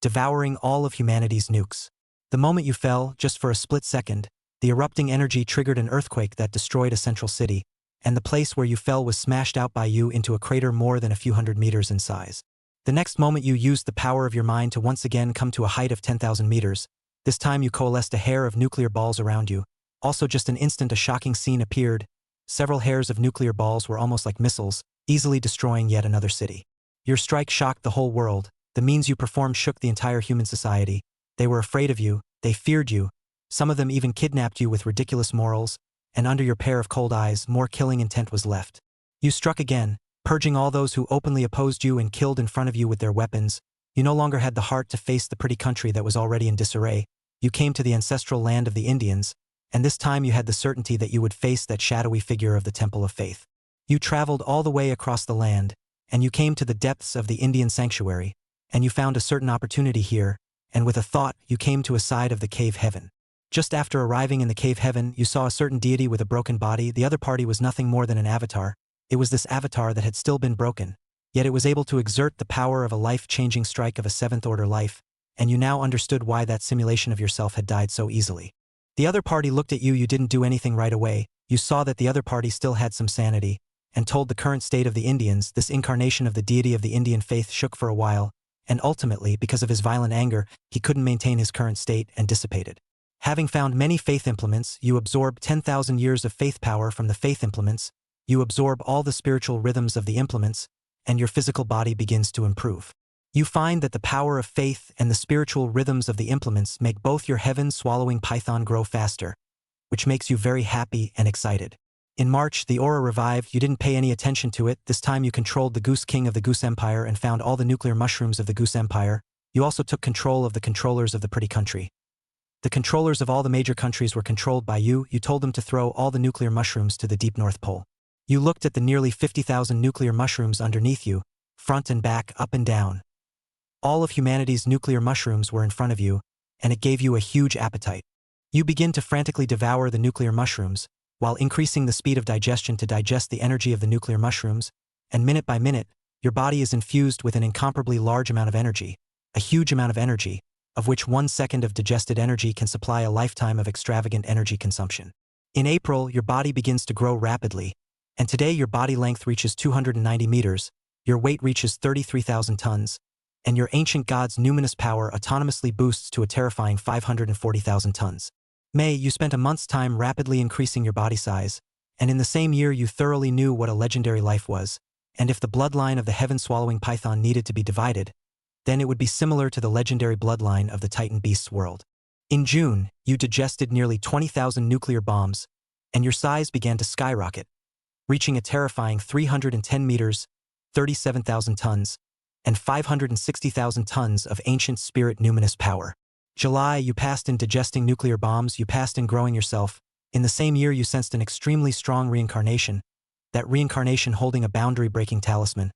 Devouring all of humanity's nukes. The moment you fell, just for a split second, the erupting energy triggered an earthquake that destroyed a central city, and the place where you fell was smashed out by you into a crater more than a few hundred meters in size. The next moment you used the power of your mind to once again come to a height of 10,000 meters. This time you coalesced a hair of nuclear balls around you. Also just an instant a shocking scene appeared. Several hairs of nuclear balls were almost like missiles, easily destroying yet another city. Your strike shocked the whole world. The means you performed shook the entire human society. They were afraid of you, they feared you. Some of them even kidnapped you with ridiculous morals, and under your pair of cold eyes, more killing intent was left. You struck again, purging all those who openly opposed you and killed in front of you with their weapons. You no longer had the heart to face the pretty country that was already in disarray. You came to the ancestral land of the Indians, and this time you had the certainty that you would face that shadowy figure of the Temple of Faith. You traveled all the way across the land, and you came to the depths of the Indian sanctuary, and you found a certain opportunity here, and with a thought, you came to a side of the cave heaven. Just after arriving in the cave heaven, you saw a certain deity with a broken body. The other party was nothing more than an avatar. It was this avatar that had still been broken, yet it was able to exert the power of a life-changing strike of a seventh-order life, and you now understood why that simulation of yourself had died so easily. The other party looked at you. You didn't do anything right away. You saw that the other party still had some sanity, and told the current state of the Indians. This incarnation of the deity of the Indian faith shook for a while, and ultimately, because of his violent anger, he couldn't maintain his current state and dissipated. Having found many faith implements, you absorb 10,000 years of faith power from the faith implements. You absorb all the spiritual rhythms of the implements, and your physical body begins to improve. You find that the power of faith and the spiritual rhythms of the implements make both your heaven-swallowing python grow faster, which makes you very happy and excited. In March, the aura revived. You didn't pay any attention to it. This time you controlled the Goose King of the Goose Empire and found all the nuclear mushrooms of the Goose Empire. You also took control of the controllers of the pretty country. The controllers of all the major countries were controlled by you. You told them to throw all the nuclear mushrooms to the deep North Pole. You looked at the nearly 50,000 nuclear mushrooms underneath you, front and back, up and down. All of humanity's nuclear mushrooms were in front of you, and it gave you a huge appetite. You begin to frantically devour the nuclear mushrooms, while increasing the speed of digestion to digest the energy of the nuclear mushrooms, and minute by minute, your body is infused with an incomparably large amount of energy, a huge amount of energy, of which 1 second of digested energy can supply a lifetime of extravagant energy consumption. In April, your body begins to grow rapidly, and today your body length reaches 290 meters, your weight reaches 33,000 tons, and your ancient god's numinous power autonomously boosts to a terrifying 540,000 tons. May, you spent a month's time rapidly increasing your body size, and in the same year you thoroughly knew what a legendary life was, and if the bloodline of the heaven-swallowing python needed to be divided, then it would be similar to the legendary bloodline of the Titan beast's world. In June, you digested nearly 20,000 nuclear bombs, and your size began to skyrocket, reaching a terrifying 310 meters, 37,000 tons, and 560,000 tons of ancient spirit numinous power. July, you passed in digesting nuclear bombs. You passed in growing yourself. In the same year you sensed an extremely strong reincarnation, that reincarnation holding a boundary-breaking talisman.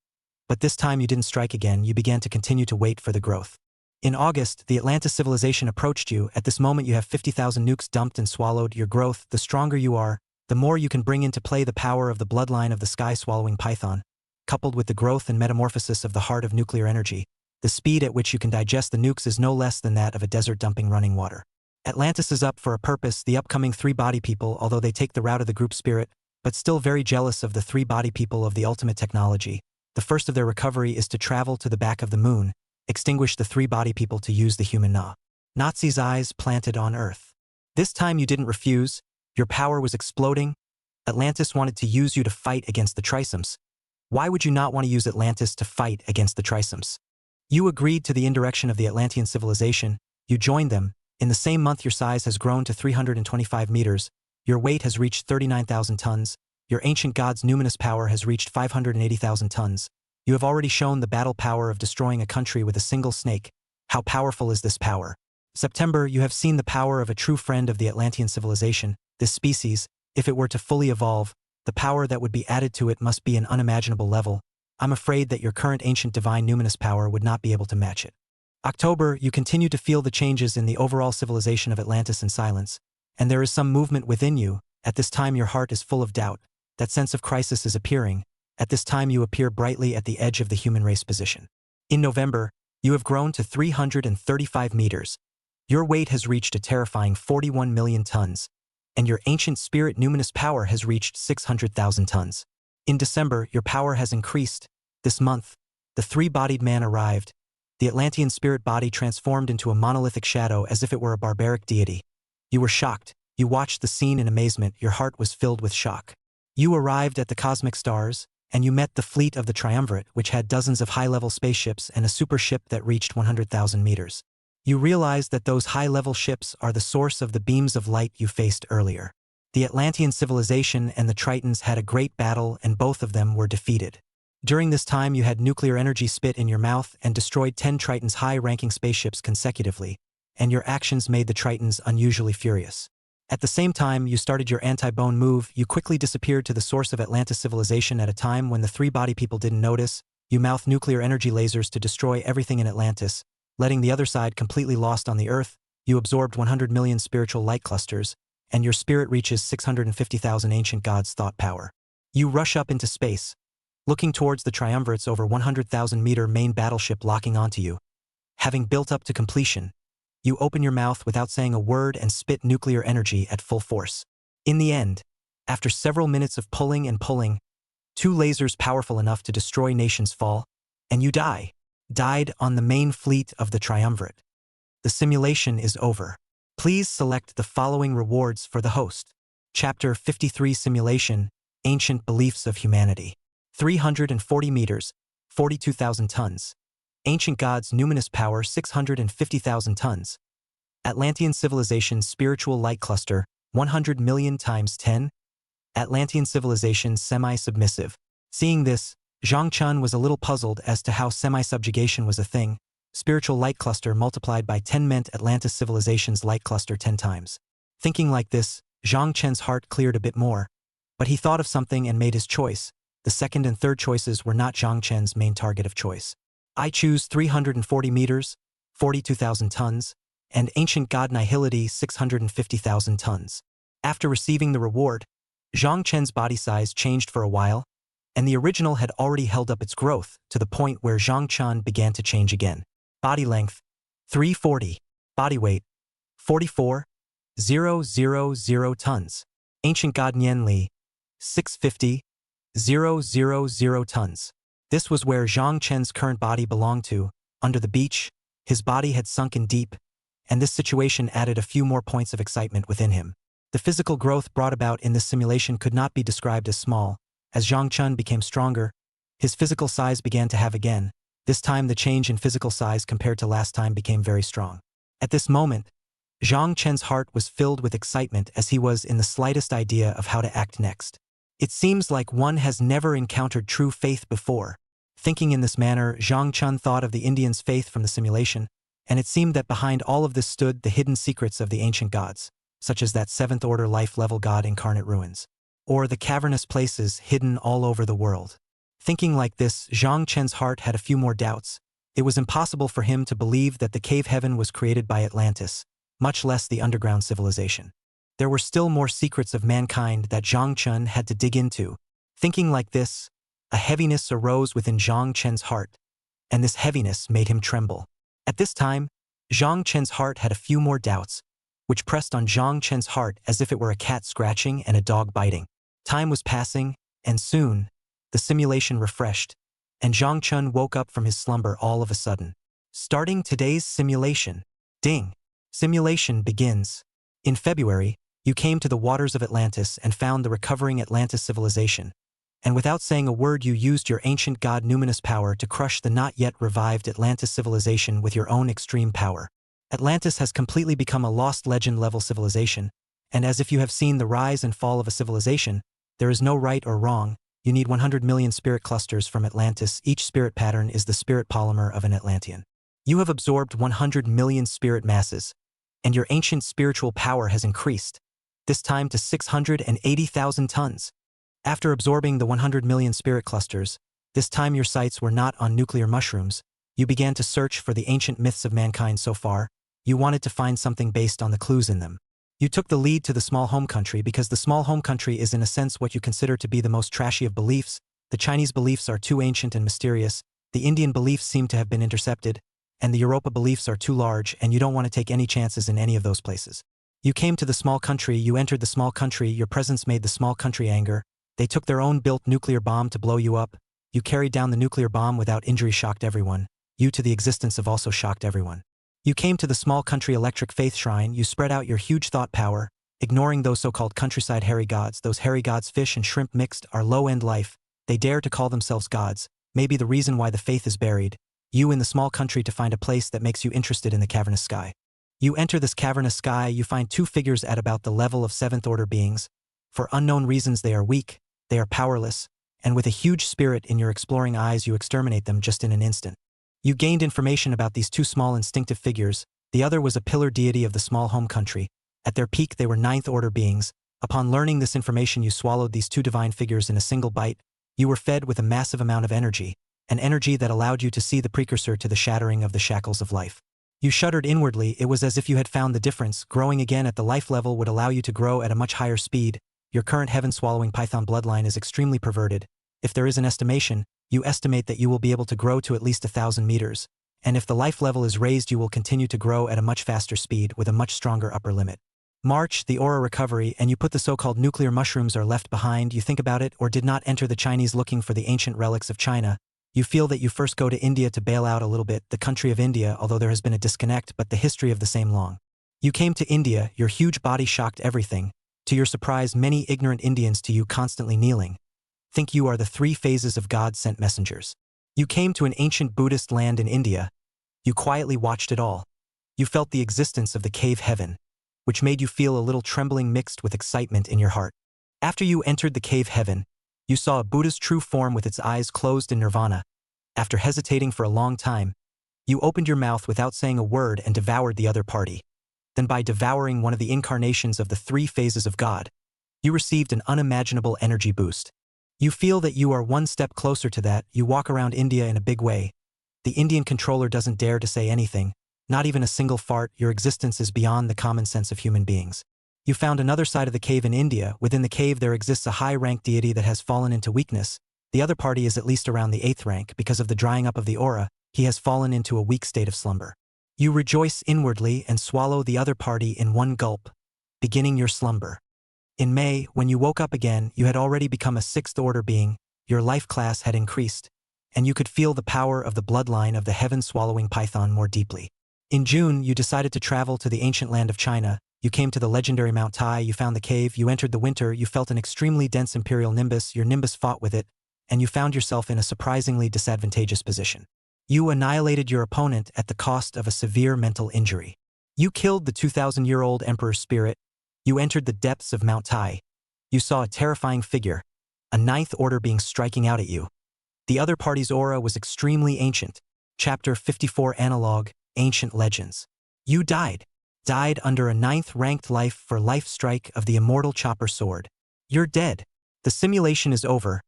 But this time you didn't strike again. You began to continue to wait for the growth. In August, the Atlantis civilization approached you. At this moment you have 50,000 nukes dumped and swallowed. Your growth, the stronger you are, the more you can bring into play the power of the bloodline of the sky-swallowing python, coupled with the growth and metamorphosis of the heart of nuclear energy. The speed at which you can digest the nukes is no less than that of a desert dumping running water. Atlantis is up for a purpose. The upcoming three body people, although they take the route of the group spirit, but still very jealous of the three body people of the ultimate technology. The first of their recovery is to travel to the back of the moon, extinguish the three body people to use the human Nazi's eyes planted on Earth. This time you didn't refuse. Your power was exploding. Atlantis wanted to use you to fight against the Trisomes. Why would you not want to use Atlantis to fight against the Trisomes? You agreed to the indirection of the Atlantean civilization. You joined them. In the same month your size has grown to 325 meters. Your weight has reached 39,000 tons. Your ancient god's numinous power has reached 580,000 tons. You have already shown the battle power of destroying a country with a single snake. How powerful is this power? September, you have seen the power of a true friend of the Atlantean civilization. This species, if it were to fully evolve, the power that would be added to it must be an unimaginable level. I'm afraid that your current ancient divine numinous power would not be able to match it. October, you continue to feel the changes in the overall civilization of Atlantis in silence, and there is some movement within you. At this time your heart is full of doubt. That sense of crisis is appearing. At this time you appear brightly at the edge of the human race position. In November, you have grown to 335 meters. Your weight has reached a terrifying 41 million tons, and your ancient spirit numinous power has reached 600,000 tons. In December, your power has increased. This month, the three-bodied man arrived. The Atlantean spirit body transformed into a monolithic shadow as if it were a barbaric deity. You were shocked. You watched the scene in amazement. Your heart was filled with shock. You arrived at the cosmic stars, and you met the fleet of the Triumvirate, which had dozens of high-level spaceships and a super ship that reached 100,000 meters. You realized that those high-level ships are the source of the beams of light you faced earlier. The Atlantean civilization and the Tritons had a great battle, and both of them were defeated. During this time you had nuclear energy spit in your mouth and destroyed 10 Tritons' high-ranking spaceships consecutively, and your actions made the Tritons unusually furious. At the same time you started your anti-bone move, you quickly disappeared to the source of Atlantis civilization at a time when the three-body people didn't notice. You mouthed nuclear energy lasers to destroy everything in Atlantis, letting the other side completely lost on the Earth. You absorbed 100 million spiritual light clusters, and your spirit reaches 650,000 ancient gods' thought power. You rush up into space, looking towards the Triumvirate's over 100,000-meter main battleship locking onto you. Having built up to completion, you open your mouth without saying a word and spit nuclear energy at full force. In the end, after several minutes of pulling and pulling, 2 lasers powerful enough to destroy nations fall, and you died on the main fleet of the Triumvirate. The simulation is over. Please select the following rewards for the host. Chapter 53 Simulation, Ancient Beliefs of Humanity. 340 meters, 42,000 tons. Ancient Gods Numinous Power 650,000 tons. Atlantean Civilization Spiritual Light Cluster 100 million times 10. Atlantean Civilization Semi-Submissive. Seeing this, Zhang Chun was a little puzzled as to how semi-subjugation was a thing. Spiritual Light Cluster multiplied by 10 meant Atlantis Civilization's Light Cluster 10 times. Thinking like this, Zhang Chen's heart cleared a bit more. But he thought of something and made his choice. The second and third choices were not Zhang Chen's main target of choice. I choose 340 meters, 42,000 tons, and Ancient God Nihility 650,000 tons. After receiving the reward, Zhang Chen's body size changed for a while, and the original had already held up its growth to the point where Zhang Chen began to change again. Body length, 340. Body weight, 44,000 tons. Ancient God Nian Li, 650,000 tons. This was where Zhang Chen's current body belonged to. Under the beach, his body had sunken deep, and this situation added a few more points of excitement within him. The physical growth brought about in this simulation could not be described as small. As Zhang Chen became stronger, his physical size began to have again. This time the change in physical size compared to last time became very strong. At this moment, Zhang Chen's heart was filled with excitement as he was in the slightest idea of how to act next. It seems like one has never encountered true faith before. Thinking in this manner, Zhang Chen thought of the Indian's faith from the simulation, and it seemed that behind all of this stood the hidden secrets of the ancient gods, such as that 7th-order life-level god incarnate ruins, or the cavernous places hidden all over the world. Thinking like this, Zhang Chen's heart had a few more doubts. It was impossible for him to believe that the cave heaven was created by Atlantis, much less the underground civilization. There were still more secrets of mankind that Zhang Chen had to dig into. Thinking like this, a heaviness arose within Zhang Chen's heart, and this heaviness made him tremble. At this time, Zhang Chen's heart had a few more doubts, which pressed on Zhang Chen's heart as if it were a cat scratching and a dog biting. Time was passing, and soon, the simulation refreshed, and Zhang Chen woke up from his slumber all of a sudden. Starting today's simulation. Ding! Simulation begins. In February, you came to the waters of Atlantis and found the recovering Atlantis civilization, and without saying a word you used your ancient god numinous power to crush the not yet revived Atlantis civilization with your own extreme power. Atlantis has completely become a lost legend level civilization, and as if you have seen the rise and fall of a civilization, there is no right or wrong. You need 100 million spirit clusters from Atlantis. Each spirit pattern is the spirit polymer of an Atlantean. You have absorbed 100 million spirit masses, and your ancient spiritual power has increased, this time to 680,000 tons. After absorbing the 100 million spirit clusters, this time your sights were not on nuclear mushrooms. You began to search for the ancient myths of mankind so far. You wanted to find something based on the clues in them. You took the lead to the small home country because the small home country is in a sense what you consider to be the most trashy of beliefs. The Chinese beliefs are too ancient and mysterious, the Indian beliefs seem to have been intercepted, and the Europa beliefs are too large and you don't want to take any chances in any of those places. You came to the small country, you entered the small country, your presence made the small country anger. They took their own built nuclear bomb to blow you up. You carried down the nuclear bomb without injury, shocked everyone. You to the existence of also shocked everyone. You came to the small country electric faith shrine, you spread out your huge thought power, ignoring those so-called countryside hairy gods. Those hairy gods, fish and shrimp mixed, are low-end life. They dare to call themselves gods, maybe the reason why the faith is buried. You in the small country to find a place that makes you interested in the cavernous sky. You enter this cavernous sky, you find two figures at about the level of seventh-order beings. For unknown reasons they are weak, they are powerless, and with a huge spirit in your exploring eyes you exterminate them just in an instant. You gained information about these two small instinctive figures. The other was a pillar deity of the small home country. At their peak they were ninth-order beings. Upon learning this information you swallowed these two divine figures in a single bite. You were fed with a massive amount of energy, an energy that allowed you to see the precursor to the shattering of the shackles of life. You shuddered inwardly, it was as if you had found the difference. Growing again at the life level would allow you to grow at a much higher speed. Your current heaven-swallowing python bloodline is extremely perverted. If there is an estimation, you estimate that you will be able to grow to at least 1,000 meters. And if the life level is raised you will continue to grow at a much faster speed with a much stronger upper limit. March, the aura recovery, and you put the so-called nuclear mushrooms are left behind. You think about it or did not enter the Chinese looking for the ancient relics of China. You feel that you first go to India to bail out a little bit, the country of India, although there has been a disconnect, but the history of the same long. You came to India, your huge body shocked everything. To your surprise, many ignorant Indians to you constantly kneeling. Think you are the three phases of God-sent messengers. You came to an ancient Buddhist land in India. You quietly watched it all. You felt the existence of the cave heaven, which made you feel a little trembling mixed with excitement in your heart. After you entered the cave heaven, you saw a Buddha's true form with its eyes closed in nirvana. After hesitating for a long time, you opened your mouth without saying a word and devoured the other party. Then by devouring one of the incarnations of the three phases of God, you received an unimaginable energy boost. You feel that you are one step closer to that. You walk around India in a big way. The Indian controller doesn't dare to say anything, not even a single fart. Your existence is beyond the common sense of human beings. You found another side of the cave in India. Within the cave there exists a high-ranked deity that has fallen into weakness. The other party is at least around the 8th rank. Because of the drying up of the aura, he has fallen into a weak state of slumber. You rejoice inwardly and swallow the other party in one gulp, beginning your slumber. In May, when you woke up again, you had already become a 6th-order being, your life class had increased, and you could feel the power of the bloodline of the heaven-swallowing python more deeply. In June, you decided to travel to the ancient land of China. You came to the legendary Mount Tai, you found the cave, you entered the winter, you felt an extremely dense imperial nimbus, your nimbus fought with it, and you found yourself in a surprisingly disadvantageous position. You annihilated your opponent at the cost of a severe mental injury. You killed the 2,000-year-old emperor's spirit. You entered the depths of Mount Tai. You saw a terrifying figure, a 9th-order being striking out at you. The other party's aura was extremely ancient. Chapter 54 Analog, Ancient Legends. You died under a 9th-ranked life-for-life strike of the immortal chopper sword. You're dead. The simulation is over.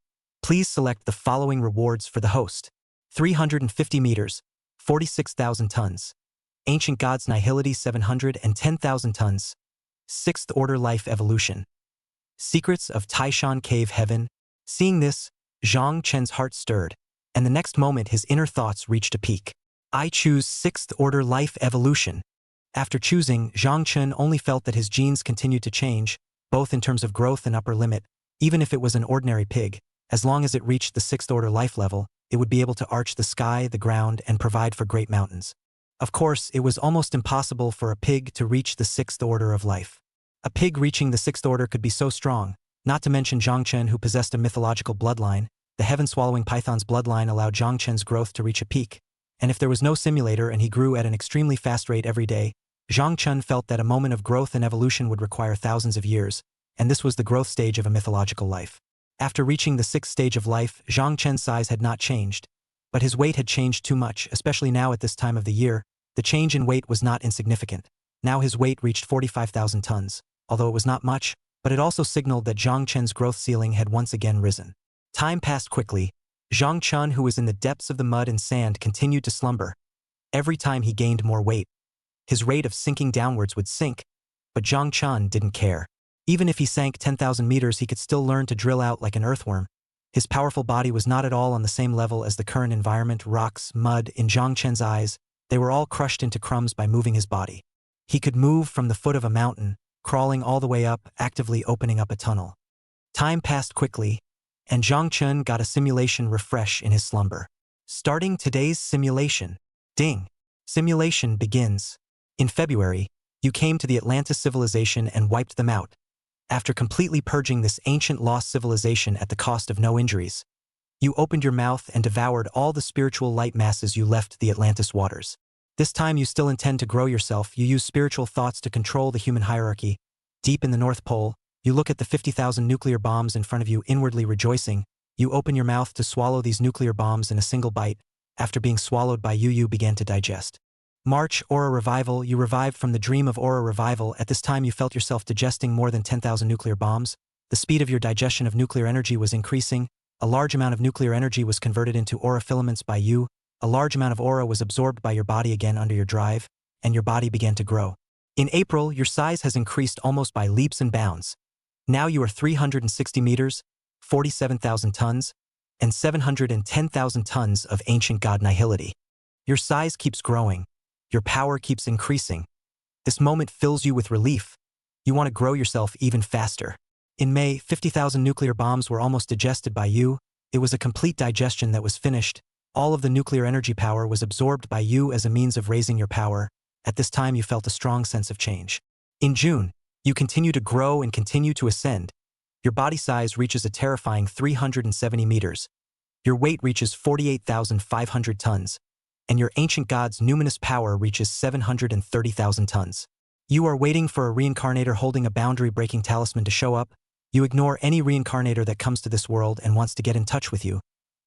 Please select the following rewards for the host. 350 meters, 46,000 tons. Ancient Gods Nihility 710,000 tons. 6th-order life evolution. Secrets of Taishan Cave Heaven. Seeing this, Zhang Chen's heart stirred, and the next moment his inner thoughts reached a peak. I choose 6th-order life evolution. After choosing, Zhang Chen only felt that his genes continued to change, both in terms of growth and upper limit. Even if it was an ordinary pig, as long as it reached the 6th-order life level, it would be able to arch the sky, the ground, and provide for great mountains. Of course, it was almost impossible for a pig to reach the 6th order of life. A pig reaching the 6th order could be so strong, not to mention Zhang Chen, who possessed a mythological bloodline. The heaven-swallowing python's bloodline allowed Zhang Chen's growth to reach a peak, and if there was no simulator and he grew at an extremely fast rate every day, Zhang Chen felt that a moment of growth and evolution would require thousands of years, and this was the growth stage of a mythological life. After reaching the 6th stage of life, Zhang Chen's size had not changed, but his weight had changed too much, especially now at this time of the year. The change in weight was not insignificant. Now his weight reached 45,000 tons, although it was not much, but it also signaled that Zhang Chen's growth ceiling had once again risen. Time passed quickly. Zhang Chen, who was in the depths of the mud and sand, continued to slumber. Every time he gained more weight, his rate of sinking downwards would sink, but Zhang Chun didn't care. Even if he sank 10,000 meters, he could still learn to drill out like an earthworm. His powerful body was not at all on the same level as the current environment, rocks, mud. In Zhang Chen's eyes, they were all crushed into crumbs by moving his body. He could move from the foot of a mountain, crawling all the way up, actively opening up a tunnel. Time passed quickly, and Zhang Chun got a simulation refresh in his slumber. Starting today's simulation. Ding. Simulation begins. In February, you came to the Atlantis civilization and wiped them out, after completely purging this ancient lost civilization at the cost of no injuries. You opened your mouth and devoured all the spiritual light masses you left the Atlantis waters. This time you still intend to grow yourself. You use spiritual thoughts to control the human hierarchy. Deep in the North Pole, you look at the 50,000 nuclear bombs in front of you, inwardly rejoicing. You open your mouth to swallow these nuclear bombs in a single bite. After being swallowed by you began to digest. March, Aura Revival. You revived from the dream of Aura Revival. At this time you felt yourself digesting more than 10,000 nuclear bombs. The speed of your digestion of nuclear energy was increasing. A large amount of nuclear energy was converted into aura filaments by you. A large amount of aura was absorbed by your body again under your drive, and your body began to grow. In April, your size has increased almost by leaps and bounds. Now you are 360 meters, 47,000 tons, and 710,000 tons of ancient god nihility. Your size keeps growing. Your power keeps increasing. This moment fills you with relief. You want to grow yourself even faster. In May, 50,000 nuclear bombs were almost digested by you. It was a complete digestion that was finished. All of the nuclear energy power was absorbed by you as a means of raising your power. At this time you felt a strong sense of change. In June, you continue to grow and continue to ascend. Your body size reaches a terrifying 370 meters. Your weight reaches 48,500 tons. And your ancient god's numinous power reaches 730,000 tons. You are waiting for a reincarnator holding a boundary-breaking talisman to show up. You ignore any reincarnator that comes to this world and wants to get in touch with you.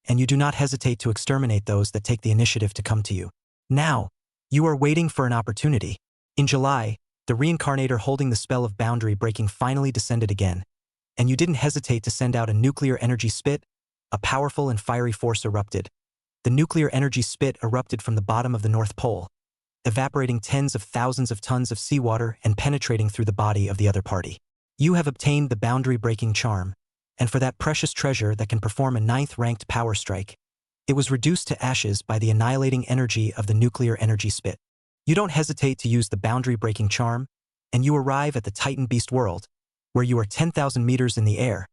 And you do not hesitate to exterminate those that take the initiative to come to you. Now, you are waiting for an opportunity. In July, the reincarnator holding the spell of boundary breaking finally descended again. And you didn't hesitate to send out a nuclear energy spit. A powerful and fiery force erupted. The nuclear energy spit erupted from the bottom of the North Pole, evaporating tens of thousands of tons of seawater and penetrating through the body of the other party. You have obtained the boundary-breaking charm, and for that precious treasure that can perform a 9th-ranked power strike, it was reduced to ashes by the annihilating energy of the nuclear energy spit. You don't hesitate to use the boundary-breaking charm, and you arrive at the Titan Beast world, where you are 10,000 meters in the air,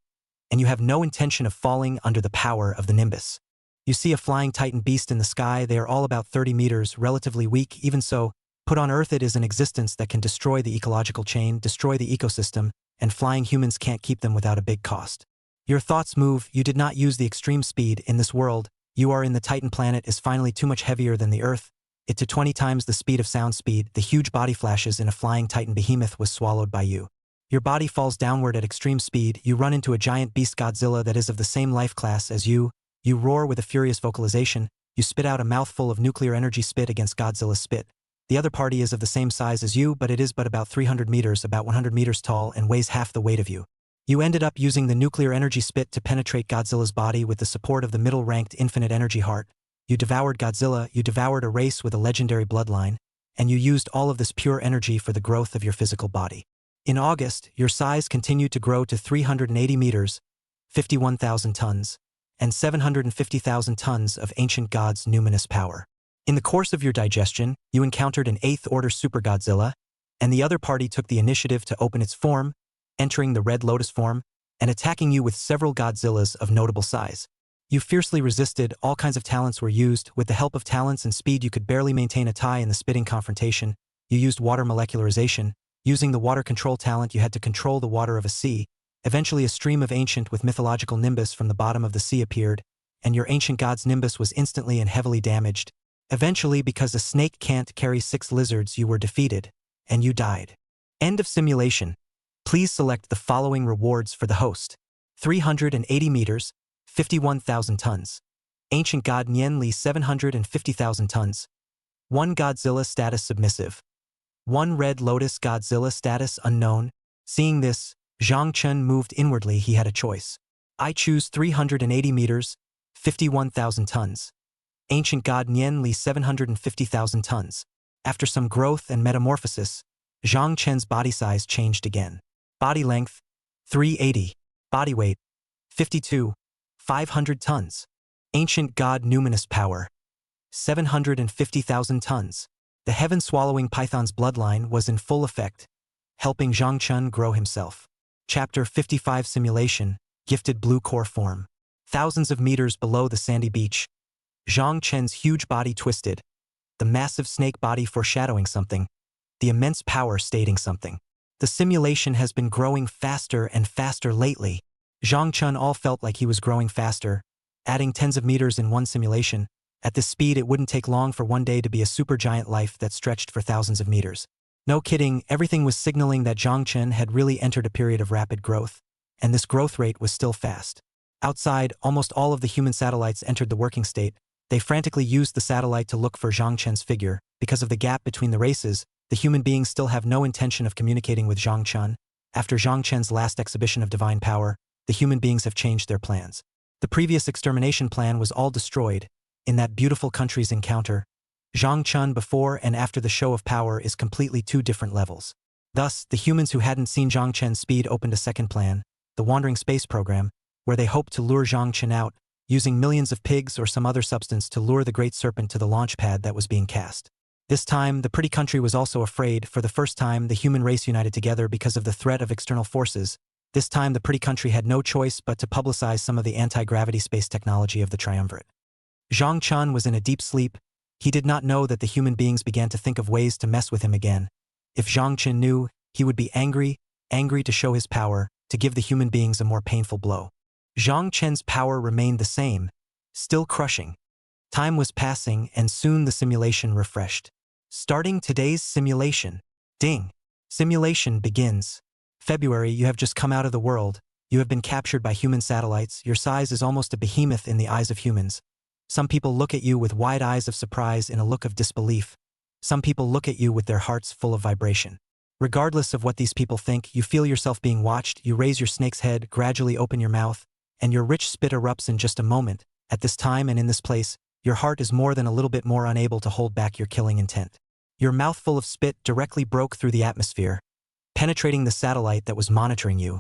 and you have no intention of falling under the power of the Nimbus. You see a flying Titan beast in the sky. They are all about 30 meters, relatively weak. Even so, put on Earth, it is an existence that can destroy the ecological chain, destroy the ecosystem, and flying humans can't keep them without a big cost. Your thoughts move. You did not use the extreme speed in this world. You are in the Titan planet is finally too much heavier than the Earth. It to 20 times the speed of sound speed. The huge body flashes in a flying Titan behemoth was swallowed by you. Your body falls downward at extreme speed. You run into a giant beast Godzilla that is of the same life class as you. You roar with a furious vocalization. You spit out a mouthful of nuclear energy spit against Godzilla's spit. The other party is of the same size as you, but it is but about 300 meters, about 100 meters tall, and weighs half the weight of you. You ended up using the nuclear energy spit to penetrate Godzilla's body with the support of the middle-ranked infinite energy heart. You devoured Godzilla, you devoured a race with a legendary bloodline, and you used all of this pure energy for the growth of your physical body. In August, your size continued to grow to 380 meters, 51,000 tons, and 750,000 tons of ancient god's numinous power. In the course of your digestion, you encountered an 8th-order Super Godzilla, and the other party took the initiative to open its form, entering the Red Lotus form, and attacking you with several Godzillas of notable size. You fiercely resisted. All kinds of talents were used. With the help of talents and speed, you could barely maintain a tie in the spitting confrontation. You used water molecularization. Using the water control talent, you had to control the water of a sea. Eventually a stream of ancient with mythological nimbus from the bottom of the sea appeared, and your ancient god's nimbus was instantly and heavily damaged. Eventually, because a snake can't carry 6 lizards, you were defeated, and you died. End of simulation. Please select the following rewards for the host. 380 meters, 51,000 tons. Ancient god Nian Li 750,000 tons. 1 Godzilla status submissive. 1 Red Lotus Godzilla status unknown. Seeing this, Zhang Chun moved inwardly. He had a choice. I choose 380 meters, 51,000 tons. Ancient god Nian Li 750,000 tons. After some growth and metamorphosis, Zhang Chen's body size changed again. Body length, 380. Body weight, 52. 500 tons. Ancient god numinous power, 750,000 tons. The heaven-swallowing python's bloodline was in full effect, helping Zhang Chen grow himself. Chapter 55 Simulation, Gifted Blue Core Form. Thousands of meters below the sandy beach, Zhang Chen's huge body twisted, the massive snake body foreshadowing something, the immense power stating something. The simulation has been growing faster and faster lately. Zhang Chen all felt like he was growing faster, adding tens of meters in one simulation. At this speed, it wouldn't take long for one day to be a supergiant life that stretched for thousands of meters. No kidding, everything was signaling that Zhang Chen had really entered a period of rapid growth, and this growth rate was still fast. Outside, almost all of the human satellites entered the working state. They frantically used the satellite to look for Zhang Chen's figure. Because of the gap between the races, the human beings still have no intention of communicating with Zhang Chen. After Zhang Chen's last exhibition of divine power, the human beings have changed their plans. The previous extermination plan was all destroyed. In that beautiful country's encounter, Zhang Chen before and after the show of power is completely two different levels. Thus, the humans who hadn't seen Zhang Chen's speed opened a second plan, the Wandering Space Program, where they hoped to lure Zhang Chen out, using millions of pigs or some other substance to lure the Great Serpent to the launch pad that was being cast. This time, the pretty country was also afraid. For the first time, the human race united together because of the threat of external forces. This time, the pretty country had no choice but to publicize some of the anti-gravity space technology of the triumvirate. Zhang Chen was in a deep sleep. He did not know that the human beings began to think of ways to mess with him again. If Zhang Chen knew, he would be angry to show his power, to give the human beings a more painful blow. Zhang Chen's power remained the same, still crushing. Time was passing, and soon the simulation refreshed. Starting today's simulation. Ding. Simulation begins. February, you have just come out of the world. You have been captured by human satellites. Your size is almost a behemoth in the eyes of humans. Some people look at you with wide eyes of surprise in a look of disbelief. Some people look at you with their hearts full of vibration. Regardless of what these people think, you feel yourself being watched. You raise your snake's head, gradually open your mouth, and your rich spit erupts in just a moment. At this time and in this place, your heart is more than a little bit more unable to hold back your killing intent. Your mouthful of spit directly broke through the atmosphere, penetrating the satellite that was monitoring you.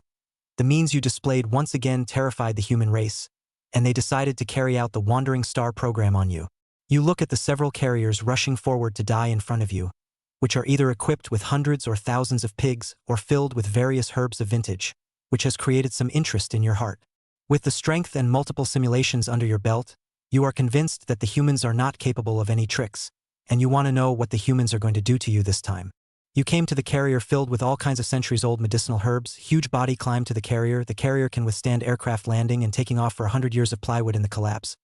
The means you displayed once again terrified the human race, and they decided to carry out the Wandering Star program on you. You look at the several carriers rushing forward to die in front of you, which are either equipped with hundreds or thousands of pigs or filled with various herbs of vintage, which has created some interest in your heart. With the strength and multiple simulations under your belt, you are convinced that the humans are not capable of any tricks, and you want to know what the humans are going to do to you this time. You came to the carrier filled with all kinds of centuries-old medicinal herbs. Huge body climbed to the carrier. The carrier can withstand aircraft landing and taking off for 100 years of plywood in the collapse.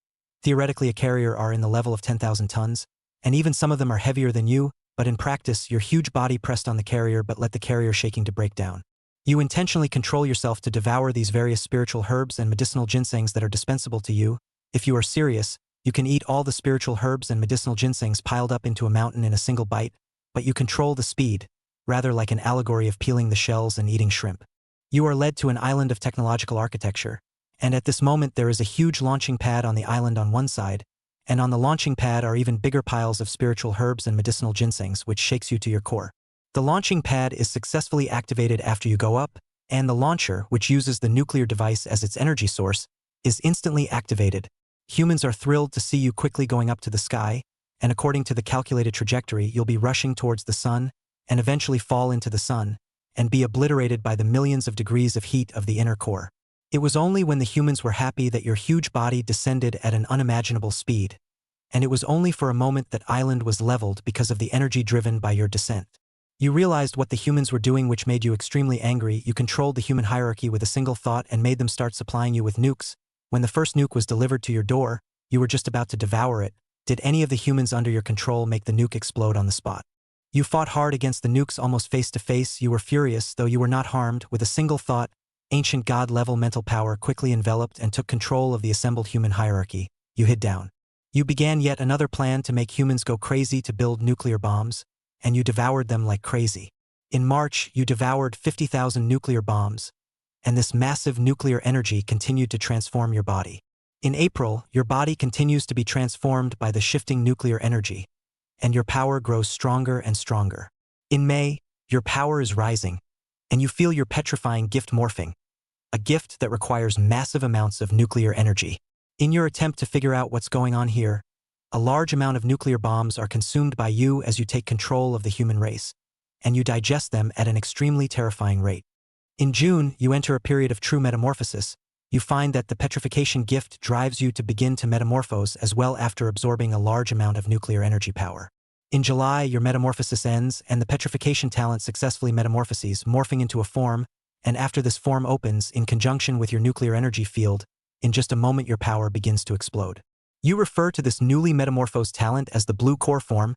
Theoretically, a carrier are in the level of 10,000 tons, and even some of them are heavier than you, but in practice, your huge body pressed on the carrier but let the carrier shaking to break down. You intentionally control yourself to devour these various spiritual herbs and medicinal ginsengs that are dispensable to you. If you are serious, you can eat all the spiritual herbs and medicinal ginsengs piled up into a mountain in a single bite, but you control the speed, rather like an allegory of peeling the shells and eating shrimp. You are led to an island of technological architecture, and at this moment there is a huge launching pad on the island on one side, and on the launching pad are even bigger piles of spiritual herbs and medicinal ginsengs, which shakes you to your core. The launching pad is successfully activated after you go up, and the launcher, which uses the nuclear device as its energy source, is instantly activated. Humans are thrilled to see you quickly going up to the sky, and according to the calculated trajectory, you'll be rushing towards the sun, and eventually fall into the sun, and be obliterated by the millions of degrees of heat of the inner core. It was only when the humans were happy that your huge body descended at an unimaginable speed, and it was only for a moment that island was leveled because of the energy driven by your descent. You realized what the humans were doing, which made you extremely angry. You controlled the human hierarchy with a single thought and made them start supplying you with nukes. When the first nuke was delivered to your door, you were just about to devour it. Did any of the humans under your control make the nuke explode on the spot? You fought hard against the nukes almost face to face. You were furious, though you were not harmed. With a single thought, ancient god-level mental power quickly enveloped and took control of the assembled human hierarchy. You hid down. You began yet another plan to make humans go crazy to build nuclear bombs, and you devoured them like crazy. In March, you devoured 50,000 nuclear bombs, and this massive nuclear energy continued to transform your body. In April, your body continues to be transformed by the shifting nuclear energy, and your power grows stronger and stronger. In May, Your power is rising, and you feel your petrifying gift morphing, a gift that requires massive amounts of nuclear energy. In your attempt to figure out what's going on here, a large amount of nuclear bombs are consumed by you as you take control of the human race, and you digest them at an extremely terrifying rate. In June, you enter a period of true metamorphosis. You find that the petrification gift drives you to begin to metamorphose as well after absorbing a large amount of nuclear energy power. In July, your metamorphosis ends, and the petrification talent successfully metamorphoses, morphing into a form, and after this form opens, in conjunction with your nuclear energy field, in just a moment your power begins to explode. You refer to this newly metamorphosed talent as the blue core form.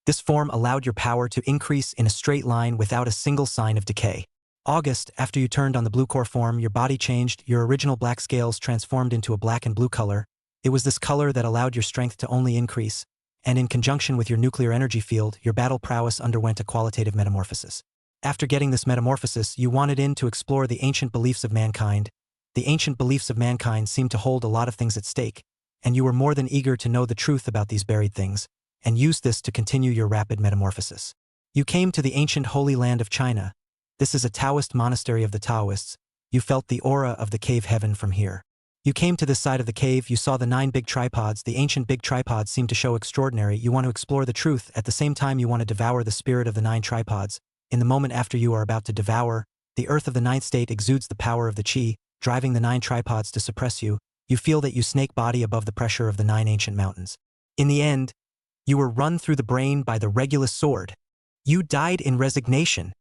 This form allowed your power to increase in a straight line without a single sign of decay. August, after you turned on the blue core form, your body changed, your original black scales transformed into a black and blue color. It was this color that allowed your strength to only increase, and in conjunction with your nuclear energy field, your battle prowess underwent a qualitative metamorphosis. After getting this metamorphosis, you wanted in to explore the ancient beliefs of mankind. The ancient beliefs of mankind seemed to hold a lot of things at stake, and you were more than eager to know the truth about these buried things, and used this to continue your rapid metamorphosis. You came to the ancient holy land of China. This is a Taoist monastery of the Taoists. You felt the aura of the cave heaven from here. You came to this side of the cave, you saw the 9 big tripods. The ancient big tripods seemed to show extraordinary. You want to explore the truth, at the same time you want to devour the spirit of the 9 tripods. In the moment after you are about to devour, the earth of the 9th state exudes the power of the chi, driving the 9 tripods to suppress you. You feel that you snake body above the pressure of the 9 ancient mountains. In the end, you were run through the brain by the Regulus sword. You died in resignation.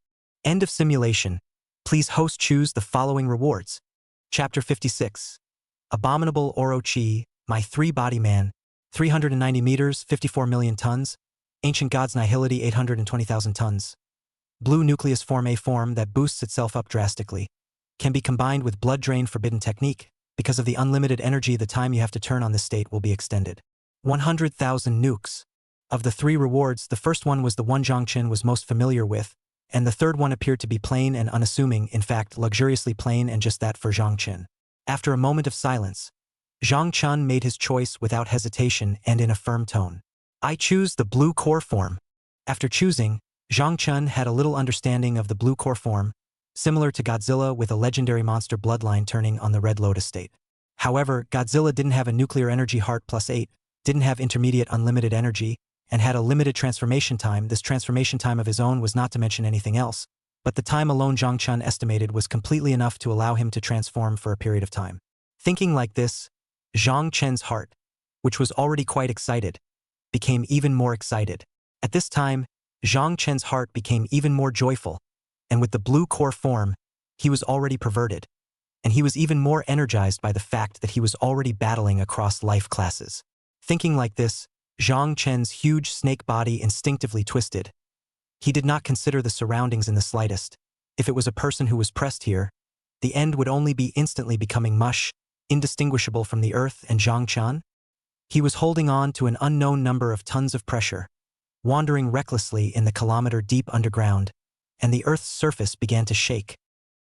End of simulation. Please host choose the following rewards. Chapter 56. Abominable Orochi, my 3-body man, 390 meters, 54 million tons. Ancient Gods Nihility, 820,000 tons. Blue Nucleus Form, a form that boosts itself up drastically. Can be combined with Blood Drain Forbidden Technique. Because of the unlimited energy, the time you have to turn on this state will be extended. 100,000 nukes. Of the 3 rewards, the first one was the one Zhang Chen was most familiar with, and the third one appeared to be plain and unassuming, in fact, luxuriously plain, and just that for Zhang Chen. After a moment of silence, Zhang Chen made his choice without hesitation and in a firm tone. I choose the blue core form. After choosing, Zhang Chen had a little understanding of the blue core form, similar to Godzilla with a legendary monster bloodline turning on the Red Lotus state. However, Godzilla didn't have a nuclear energy heart +8, didn't have intermediate unlimited energy, and had a limited transformation time. This transformation time of his own was not to mention anything else, but the time alone Zhang Chen estimated was completely enough to allow him to transform for a period of time. Thinking like this, Zhang Chen's heart, which was already quite excited, became even more excited. At this time, Zhang Chen's heart became even more joyful, and with the blue core form, he was already perverted, and he was even more energized by the fact that he was already battling across life classes. Thinking like this, Zhang Chen's huge snake body instinctively twisted. He did not consider the surroundings in the slightest. If it was a person who was pressed here, the end would only be instantly becoming mush, indistinguishable from the earth and Zhang Chen. He was holding on to an unknown number of tons of pressure, wandering recklessly in the kilometer-deep underground, and the Earth's surface began to shake.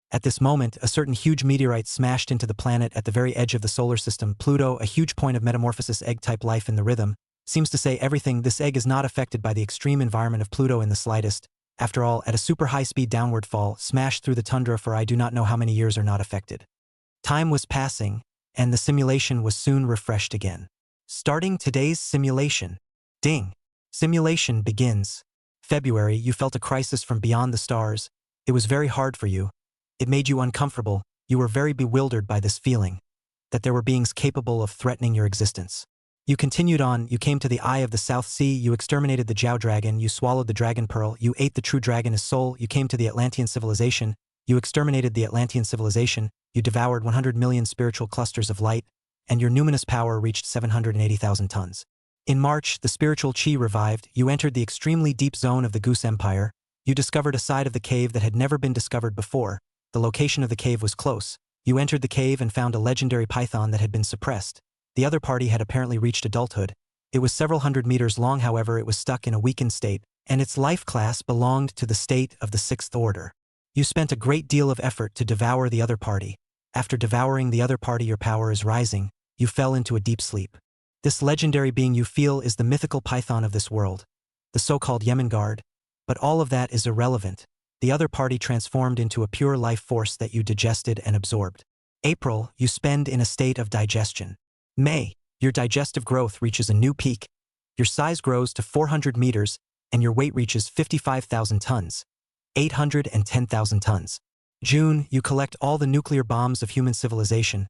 At this moment, a certain huge meteorite smashed into the planet at the very edge of the solar system. Pluto, a huge point of metamorphosis egg-type life in the rhythm, seems to say everything. This egg is not affected by the extreme environment of Pluto in the slightest. After all, at a super high-speed downward fall, smashed through the tundra for I do not know how many years are not affected. Time was passing, and the simulation was soon refreshed again. Starting today's simulation. Ding. Simulation begins. February, you felt a crisis from beyond the stars. It was very hard for you. It made you uncomfortable. You were very bewildered by this feeling, that there were beings capable of threatening your existence. You continued on, you came to the eye of the South Sea, you exterminated the Jiao dragon, you swallowed the dragon pearl, you ate the true dragon as soul, you came to the Atlantean civilization, you exterminated the Atlantean civilization, you devoured 100 million spiritual clusters of light, and your numinous power reached 780,000 tons. In March, the spiritual chi revived, you entered the extremely deep zone of the Goose Empire, you discovered a side of the cave that had never been discovered before. The location of the cave was close. You entered the cave and found a legendary python that had been suppressed. The other party had apparently reached adulthood. It was several hundred meters long, however it was stuck in a weakened state, and its life class belonged to the state of the 6th order. You spent a great deal of effort to devour the other party. After devouring the other party, your power is rising. You fell into a deep sleep. This legendary being you feel is the mythical python of this world, the so-called Yemen guard, but all of that is irrelevant. The other party transformed into a pure life force that you digested and absorbed. April, you spend in a state of digestion. May, your digestive growth reaches a new peak. Your size grows to 400 meters, and your weight reaches 55,000 tons. 810,000 tons. June, you collect all the nuclear bombs of human civilization,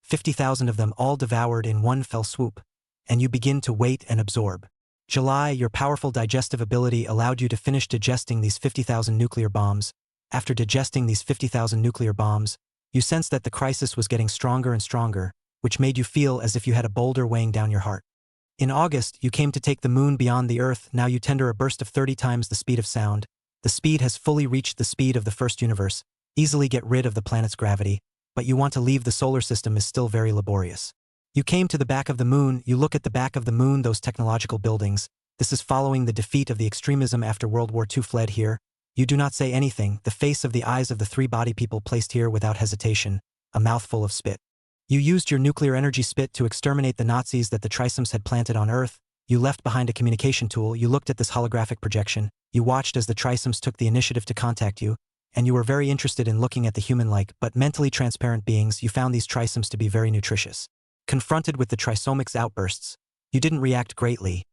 50,000 of them all devoured in one fell swoop, and you begin to wait and absorb. July, your powerful digestive ability allowed you to finish digesting these 50,000 nuclear bombs. After digesting these 50,000 nuclear bombs, you sensed that the crisis was getting stronger and stronger, which made you feel as if you had a boulder weighing down your heart. In August, you came to take the moon beyond the Earth. Now you tender a burst of 30 times the speed of sound. The speed has fully reached the speed of the first universe. Easily get rid of the planet's gravity, but you want to leave the solar system is still very laborious. You came to the back of the moon. You look at the back of the moon, those technological buildings. This is following the defeat of the extremism after World War II fled here. You do not say anything, the face of the eyes of the three body people placed here without hesitation, a mouthful of spit. You used your nuclear energy spit to exterminate the Nazis that the trisomes had planted on Earth. You left behind a communication tool. You looked at this holographic projection. You watched as the trisomes took the initiative to contact you, and you were very interested in looking at the human-like but mentally transparent beings. You found these trisomes to be very nutritious. Confronted with the trisomics outbursts, you didn't react greatly.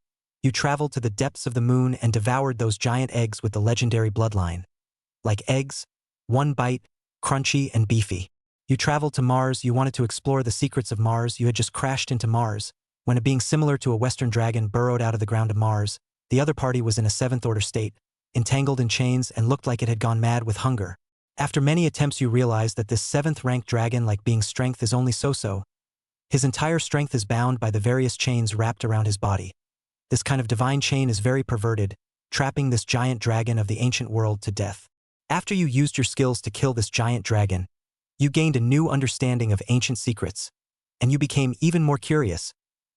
You traveled to the depths of the moon and devoured those giant eggs with the legendary bloodline. Like eggs, one bite, crunchy and beefy. You traveled to Mars. You wanted to explore the secrets of Mars. You had just crashed into Mars, when a being similar to a Western dragon burrowed out of the ground of Mars. The other party was in a seventh-order state, entangled in chains and looked like it had gone mad with hunger. After many attempts you realized that this seventh-ranked dragon-like being's strength is only so-so. His entire strength is bound by the various chains wrapped around his body. This kind of divine chain is very perverted, trapping this giant dragon of the ancient world to death. After you used your skills to kill this giant dragon, you gained a new understanding of ancient secrets, and you became even more curious,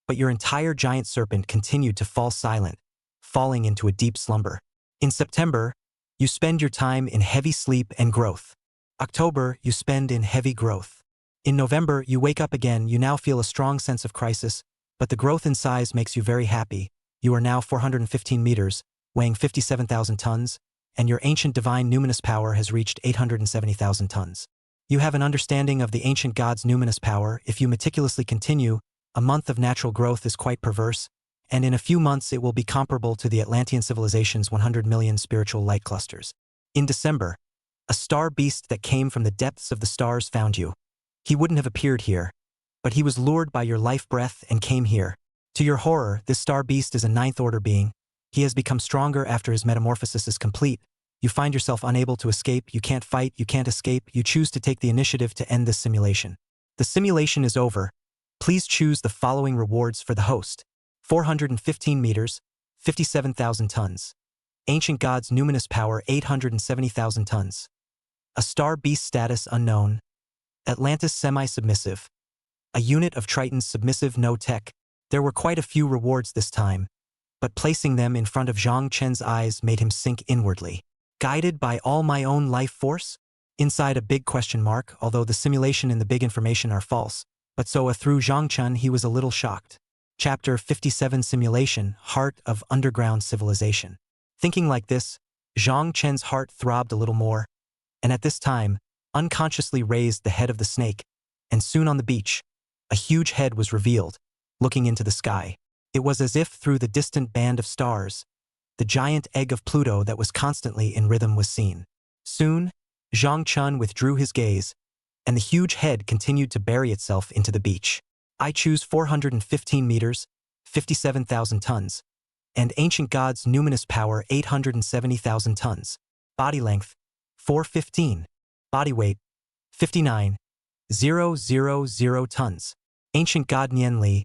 but your entire giant serpent continued to fall silent, falling into a deep slumber. In September, you spend your time in heavy sleep and growth. October, you spend in heavy growth. In November, you wake up again. You now feel a strong sense of crisis, but the growth in size makes you very happy. You are now 415 meters, weighing 57,000 tons, and your ancient divine numinous power has reached 870,000 tons. You have an understanding of the ancient god's numinous power. If you meticulously continue, a month of natural growth is quite perverse, and in a few months it will be comparable to the Atlantean civilization's 100 million spiritual light clusters. In December, a star beast that came from the depths of the stars found you. He wouldn't have appeared here, but he was lured by your life breath and came here. To your horror, this star beast is a ninth-order being. He has become stronger after his metamorphosis is complete. You find yourself unable to escape. You can't fight, you can't escape. You choose to take the initiative to end this simulation. The simulation is over. Please choose the following rewards for the host. 415 meters, 57,000 tons. Ancient God's numinous power, 870,000 tons. A star beast status unknown. Atlantis semi-submissive. A unit of Triton's submissive no tech. There were quite a few rewards this time, but placing them in front of Zhang Chen's eyes made him sink inwardly. Guided by all my own life force? Inside a big question mark, although the simulation and the big information are false, but so through Zhang Chen he was a little shocked. Chapter 57 Simulation, Heart of Underground Civilization. Thinking like this, Zhang Chen's heart throbbed a little more, and at this time, unconsciously raised the head of the snake, and soon on the beach, a huge head was revealed, looking into the sky. It was as if through the distant band of stars, the giant egg of Pluto that was constantly in rhythm was seen. Soon, Zhang Chen withdrew his gaze, and the huge head continued to bury itself into the beach. I choose 415 meters, 57,000 tons, and Ancient God's numinous power 870,000 tons. Body length, 415. Body weight, 59,000 tons. Ancient God Nian Li,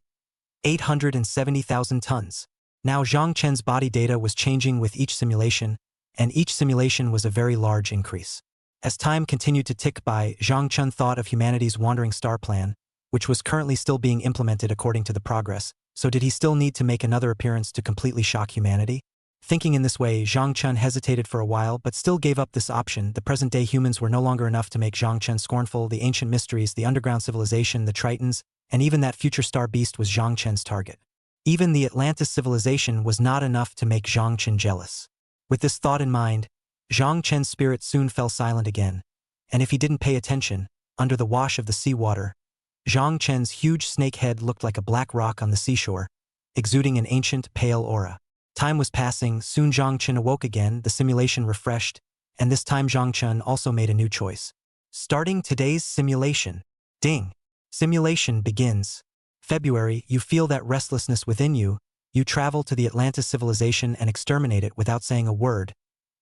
870,000 tons. Now Zhang Chen's body data was changing with each simulation, and each simulation was a very large increase. As time continued to tick by, Zhang Chen thought of humanity's wandering star plan, which was currently still being implemented according to the progress. So did he still need to make another appearance to completely shock humanity? Thinking in this way, Zhang Chen hesitated for a while but still gave up this option. The present-day humans were no longer enough to make Zhang Chen scornful. The ancient mysteries, the underground civilization, the Tritons, and even that future star beast was Zhang Chen's target. Even the Atlantis civilization was not enough to make Zhang Chen jealous. With this thought in mind, Zhang Chen's spirit soon fell silent again, and if he didn't pay attention, under the wash of the seawater, Zhang Chen's huge snake head looked like a black rock on the seashore, exuding an ancient, pale aura. Time was passing, soon Zhang Chen awoke again, the simulation refreshed, and this time Zhang Chen also made a new choice. Starting today's simulation. Ding! Simulation begins. February, you feel that restlessness within you. You travel to the Atlantis civilization and exterminate it without saying a word,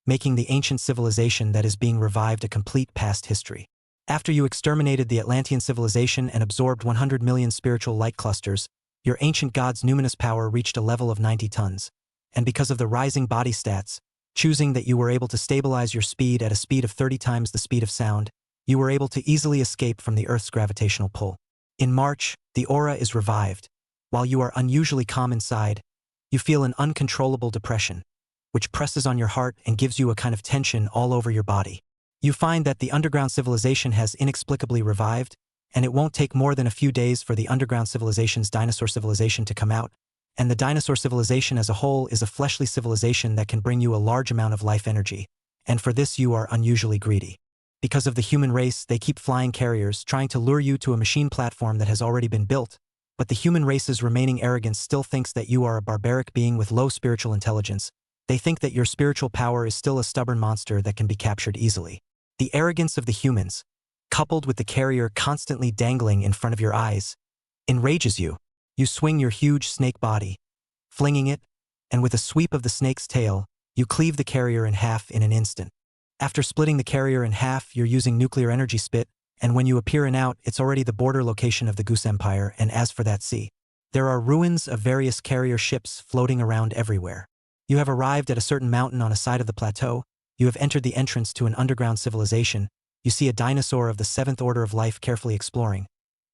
making the ancient civilization that is being revived a complete past history. After you exterminated the Atlantean civilization and absorbed 100 million spiritual light clusters, your ancient god's numinous power reached a level of 90 tons. And because of the rising body stats, choosing that you were able to stabilize your speed at a speed of 30 times the speed of sound, you were able to easily escape from the Earth's gravitational pull. In March, the aura is revived. While you are unusually calm inside, you feel an uncontrollable depression, which presses on your heart and gives you a kind of tension all over your body. You find that the underground civilization has inexplicably revived, and it won't take more than a few days for the underground civilization's dinosaur civilization to come out, and the dinosaur civilization as a whole is a fleshly civilization that can bring you a large amount of life energy, and for this you are unusually greedy. Because of the human race, they keep flying carriers, trying to lure you to a machine platform that has already been built, but the human race's remaining arrogance still thinks that you are a barbaric being with low spiritual intelligence. They think that your spiritual power is still a stubborn monster that can be captured easily. The arrogance of the humans, coupled with the carrier constantly dangling in front of your eyes, enrages you. You swing your huge snake body, flinging it, and with a sweep of the snake's tail, you cleave the carrier in half in an instant. After splitting the carrier in half, you're using nuclear energy spit, and when you appear in out, it's already the border location of the Goose Empire, and as for that sea, there are ruins of various carrier ships floating around everywhere. You have arrived at a certain mountain on a side of the plateau. You have entered the entrance to an underground civilization. You see a dinosaur of the 7th order of life carefully exploring.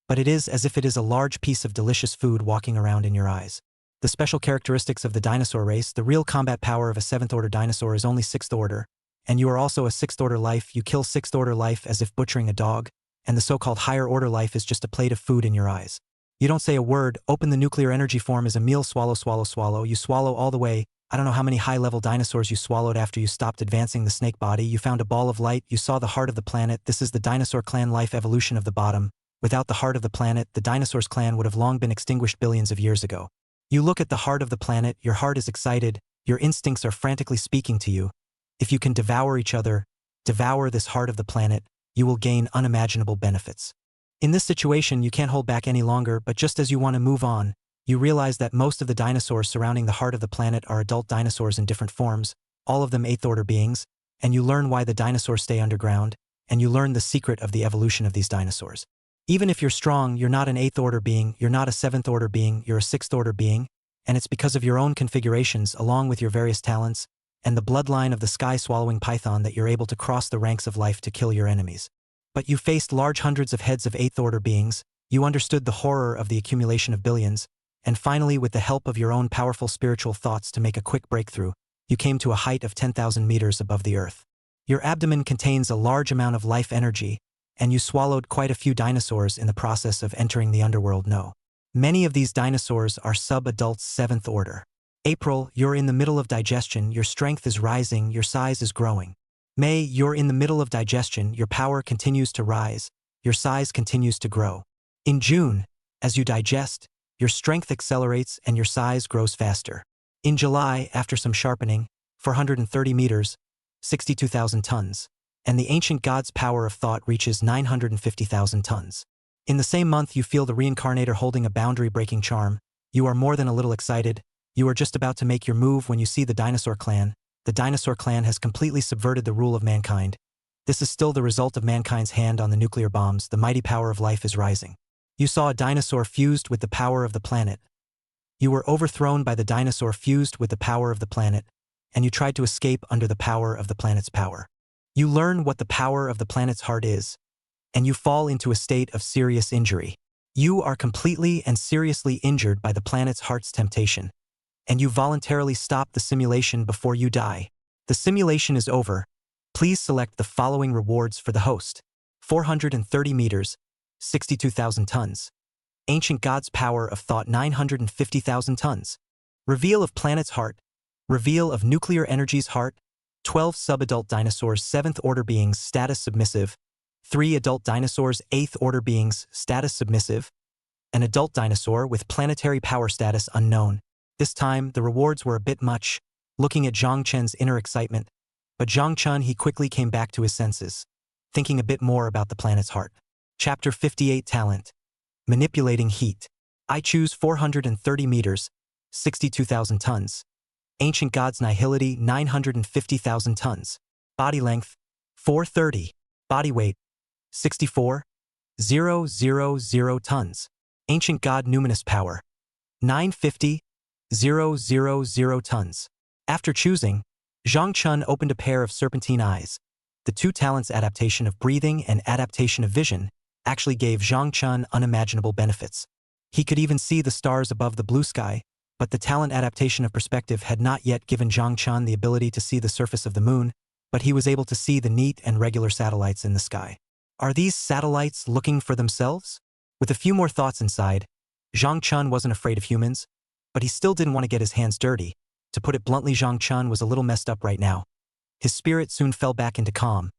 But it is as if it is a large piece of delicious food walking around in your eyes. The special characteristics of the dinosaur race, the real combat power of a 7th order dinosaur is only 6th order, and you are also a 6th order life. You kill 6th order life as if butchering a dog, and the so-called higher order life is just a plate of food in your eyes. You don't say a word, open the nuclear energy form as a meal, swallow, swallow, swallow. You swallow all the way. I don't know how many high-level dinosaurs you swallowed after you stopped advancing the snake body. You found a ball of light. You saw the heart of the planet. This is the dinosaur clan life evolution of the bottom. Without the heart of the planet, the dinosaurs clan would have long been extinguished billions of years ago. You look at the heart of the planet. Your heart is excited. Your instincts are frantically speaking to you. If you can devour each other, devour this heart of the planet, you will gain unimaginable benefits. In this situation, you can't hold back any longer, but just as you want to move on, you realize that most of the dinosaurs surrounding the heart of the planet are adult dinosaurs in different forms, all of them 8th order beings, and you learn why the dinosaurs stay underground, and you learn the secret of the evolution of these dinosaurs. Even if you're strong, you're not an 8th order being, you're not a 7th order being, you're a 6th order being, and it's because of your own configurations along with your various talents, and the bloodline of the sky-swallowing python that you're able to cross the ranks of life to kill your enemies. But you faced large hundreds of heads of 8th order beings, you understood the horror of the accumulation of billions, and finally, with the help of your own powerful spiritual thoughts to make a quick breakthrough, you came to a height of 10,000 meters above the earth. Your abdomen contains a large amount of life energy, and you swallowed quite a few dinosaurs in the process of entering the underworld. No. Many of these dinosaurs are sub-adults 7th order. April, you're in the middle of digestion, your strength is rising, your size is growing. May, you're in the middle of digestion, your power continues to rise, your size continues to grow. In June, as you digest, your strength accelerates and your size grows faster. In July, after some sharpening, 430 meters, 62,000 tons, and the ancient god's power of thought reaches 950,000 tons. In the same month, you feel the reincarnator holding a boundary-breaking charm. You are more than a little excited. You are just about to make your move when you see the dinosaur clan. The dinosaur clan has completely subverted the rule of mankind. This is still the result of mankind's hand on the nuclear bombs. The mighty power of life is rising. You saw a dinosaur fused with the power of the planet. You were overthrown by the dinosaur fused with the power of the planet, and you tried to escape under the power of the planet's power. You learn what the power of the planet's heart is, and you fall into a state of serious injury. You are completely and seriously injured by the planet's heart's temptation, and you voluntarily stop the simulation before you die. The simulation is over. Please select the following rewards for the host. 430 meters, 62,000 tons. Ancient God's power of thought 950,000 tons. Reveal of planet's heart. Reveal of nuclear energy's heart. 12 sub-adult dinosaurs 7th order beings status submissive, 3 adult dinosaurs 8th order beings status submissive, an adult dinosaur with planetary power status unknown. This time, the rewards were a bit much, looking at Zhang Chen's inner excitement, but Zhang Chen he quickly came back to his senses, thinking a bit more about the planet's heart. Chapter 58 Talent. Manipulating heat. I choose 430 meters, 62,000 tons. Ancient Gods Nihility 950,000 tons. Body length 430. Body weight 64,000 tons. Ancient God Numinous Power 950,000 tons. After choosing, Zhang Chun opened a pair of serpentine eyes. The two talents adaptation of breathing and adaptation of vision actually gave Zhang Chun unimaginable benefits. He could even see the stars above the blue sky, but the talent adaptation of perspective had not yet given Zhang Chun the ability to see the surface of the moon, but he was able to see the neat and regular satellites in the sky. Are these satellites looking for themselves? With a few more thoughts inside, Zhang Chun wasn't afraid of humans, but he still didn't want to get his hands dirty. To put it bluntly, Zhang Chun was a little messed up right now. His spirit soon fell back into calm.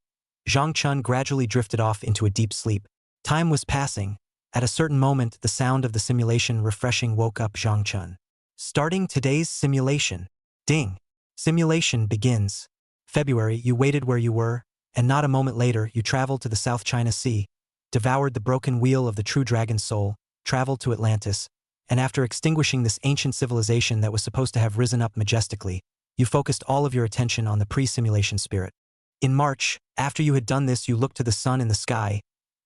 Zhang Chun gradually drifted off into a deep sleep. Time was passing. At a certain moment, the sound of the simulation refreshing woke up Zhang Chun. Starting today's simulation. Ding. Simulation begins. February, you waited where you were, and not a moment later, you traveled to the South China Sea, devoured the broken wheel of the true dragon's soul, traveled to Atlantis, and after extinguishing this ancient civilization that was supposed to have risen up majestically, you focused all of your attention on the pre-simulation spirit. In March, after you had done this, you looked to the sun in the sky,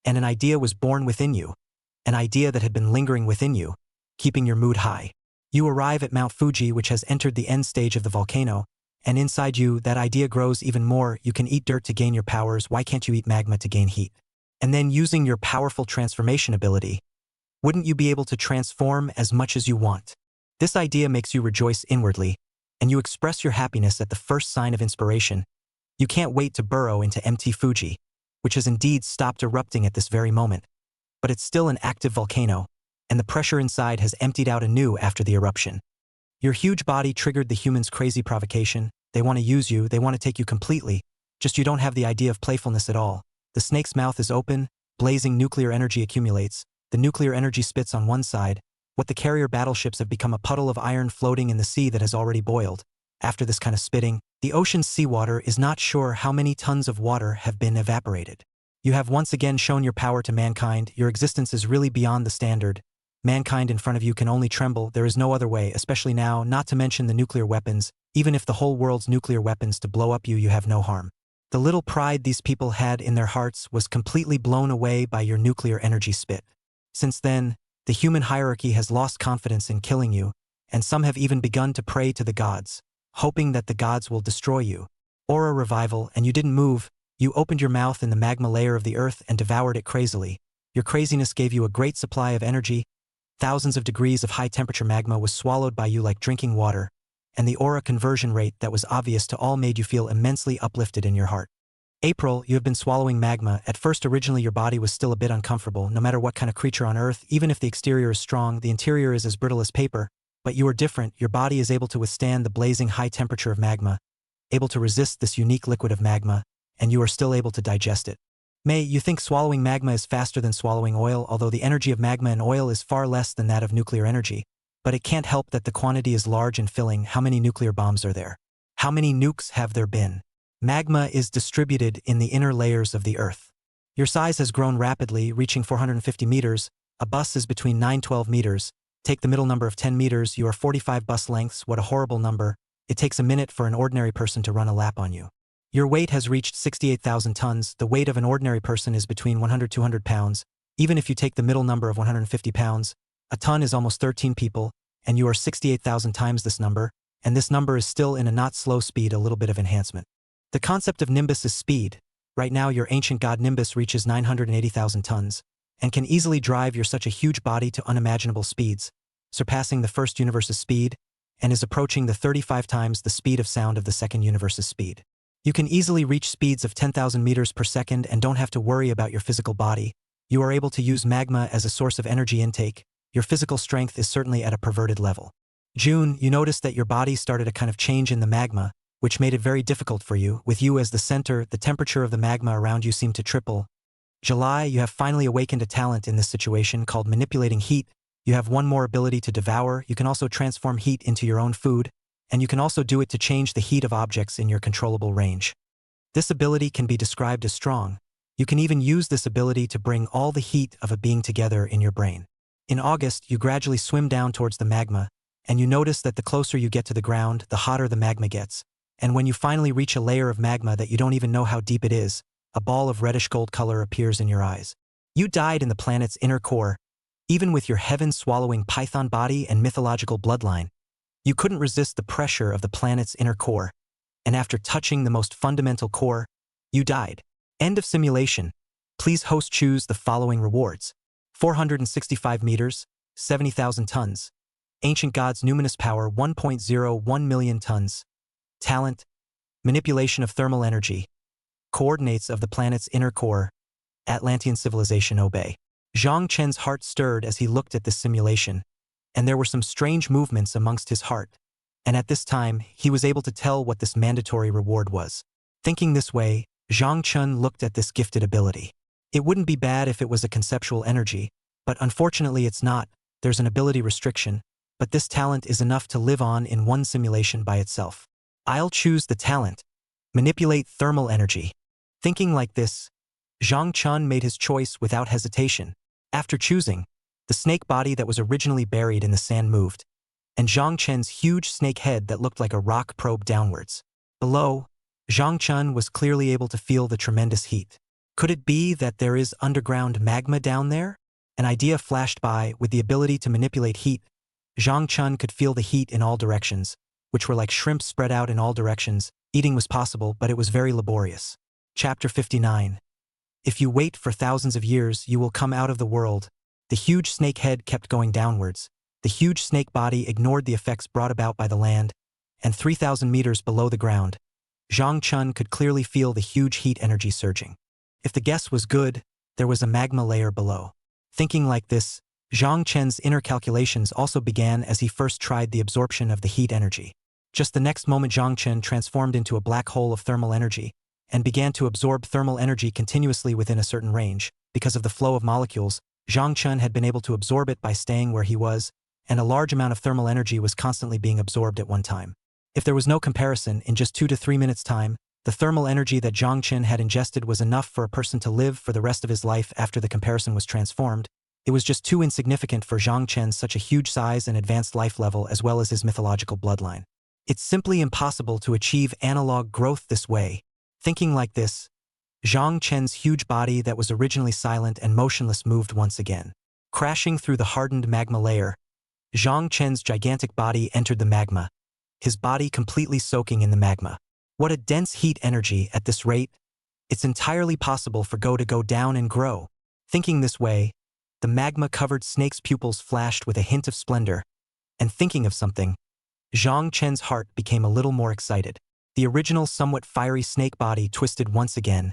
and an idea was born within you, an idea that had been lingering within you, keeping your mood high. You arrive at Mount Fuji, which has entered the end stage of the volcano, and inside you, that idea grows even more. You can eat dirt to gain your powers. Why can't you eat magma to gain heat? And then using your powerful transformation ability, wouldn't you be able to transform as much as you want? This idea makes you rejoice inwardly, and you express your happiness at the first sign of inspiration. You can't wait to burrow into empty Fuji, which has indeed stopped erupting at this very moment. But it's still an active volcano, and the pressure inside has emptied out anew after the eruption. Your huge body triggered the humans' crazy provocation. They want to use you, they want to take you completely, just you don't have the idea of playfulness at all. The snake's mouth is open, blazing nuclear energy accumulates, the nuclear energy spits on one side, what the carrier battleships have become a puddle of iron floating in the sea that has already boiled. After this kind of spitting, the ocean's seawater is not sure how many tons of water have been evaporated. You have once again shown your power to mankind. Your existence is really beyond the standard. Mankind in front of you can only tremble. There is no other way, especially now, not to mention the nuclear weapons. Even if the whole world's nuclear weapons to blow up you, you have no harm. The little pride these people had in their hearts was completely blown away by your nuclear energy spit. Since then, the human hierarchy has lost confidence in killing you, and some have even begun to pray to the gods, hoping that the gods will destroy you. Or a revival, and you didn't move. You opened your mouth in the magma layer of the earth and devoured it crazily. Your craziness gave you a great supply of energy. Thousands of degrees of high-temperature magma was swallowed by you like drinking water, and the aura conversion rate that was obvious to all made you feel immensely uplifted in your heart. April, you have been swallowing magma. At first, originally your body was still a bit uncomfortable. No matter what kind of creature on Earth, even if the exterior is strong, the interior is as brittle as paper. But you are different. Your body is able to withstand the blazing high temperature of magma, able to resist this unique liquid of magma, and you are still able to digest it. May, you think swallowing magma is faster than swallowing oil, although the energy of magma and oil is far less than that of nuclear energy. But it can't help that the quantity is large and filling. How many nuclear bombs are there? How many nukes have there been? Magma is distributed in the inner layers of the Earth. Your size has grown rapidly, reaching 450 meters. A bus is between 9-12 meters. Take the middle number of 10 meters, you are 45 bus lengths. What a horrible number. It takes a minute for an ordinary person to run a lap on you. Your weight has reached 68,000 tons. The weight of an ordinary person is between 100-200 pounds. Even if you take the middle number of 150 pounds, a ton is almost 13 people, and you are 68,000 times this number, and this number is still in a not slow speed, a little bit of enhancement. The concept of Nimbus is speed. Right now your ancient god Nimbus reaches 980,000 tons, and can easily drive your such a huge body to unimaginable speeds, surpassing the first universe's speed, and is approaching the 35 times the speed of sound of the second universe's speed. You can easily reach speeds of 10,000 meters per second and don't have to worry about your physical body. You are able to use magma as a source of energy intake. Your physical strength is certainly at a perverted level. June, you noticed that your body started a kind of change in the magma. which made it very difficult for you. With you as the center, the temperature of the magma around you seemed to triple. July, you have finally awakened a talent in this situation called manipulating heat. You have one more ability to devour. You can also transform heat into your own food, and you can also do it to change the heat of objects in your controllable range. This ability can be described as strong. You can even use this ability to bring all the heat of a being together in your brain. In August, you gradually swim down towards the magma, and you notice that the closer you get to the ground, the hotter the magma gets. And when you finally reach a layer of magma that you don't even know how deep it is, a ball of reddish gold color appears in your eyes. You died in the planet's inner core. Even with your heaven-swallowing python body and mythological bloodline, you couldn't resist the pressure of the planet's inner core, and after touching the most fundamental core, you died. End of simulation. Please host choose the following rewards. 465 meters, 70,000 tons. Ancient Gods Numinous Power 1.01 million tons. Talent, manipulation of thermal energy. Coordinates of the planet's inner core. Atlantean civilization obey. Zhang Chen's heart stirred as he looked at this simulation, and there were some strange movements amongst his heart. And at this time, he was able to tell what this mandatory reward was. Thinking this way, Zhang Chen looked at this gifted ability. It wouldn't be bad if it was a conceptual energy, but unfortunately it's not. There's an ability restriction, but this talent is enough to live on in one simulation by itself. I'll choose the talent. Manipulate thermal energy. Thinking like this, Zhang Chen made his choice without hesitation. After choosing, the snake body that was originally buried in the sand moved, and Zhang Chen's huge snake head that looked like a rock probed downwards. Below, Zhang Chen was clearly able to feel the tremendous heat. Could it be that there is underground magma down there? An idea flashed by. With the ability to manipulate heat, Zhang Chen could feel the heat in all directions, which were like shrimp spread out in all directions. Eating was possible, but it was very laborious. Chapter 59. If you wait for thousands of years, you will come out of the world. The huge snake head kept going downwards. The huge snake body ignored the effects brought about by the land, and 3,000 meters below the ground, Zhang Chen could clearly feel the huge heat energy surging. If the guess was good, there was a magma layer below. Thinking like this, Zhang Chen's inner calculations also began as he first tried the absorption of the heat energy. Just the next moment Zhang Chen transformed into a black hole of thermal energy, and began to absorb thermal energy continuously within a certain range. Because of the flow of molecules, Zhang Chen had been able to absorb it by staying where he was, and a large amount of thermal energy was constantly being absorbed at one time. If there was no comparison, in just 2 to 3 minutes' time, the thermal energy that Zhang Chen had ingested was enough for a person to live for the rest of his life after the comparison was transformed. It was just too insignificant for Zhang Chen's such a huge size and advanced life level as well as his mythological bloodline. It's simply impossible to achieve analog growth this way. Thinking like this, Zhang Chen's huge body that was originally silent and motionless moved once again. Crashing through the hardened magma layer, Zhang Chen's gigantic body entered the magma, his body completely soaking in the magma. What a dense heat energy at this rate. It's entirely possible for Go to go down and grow. Thinking this way, the magma-covered snake's pupils flashed with a hint of splendor, and thinking of something, Zhang Chen's heart became a little more excited. The original somewhat fiery snake body twisted once again,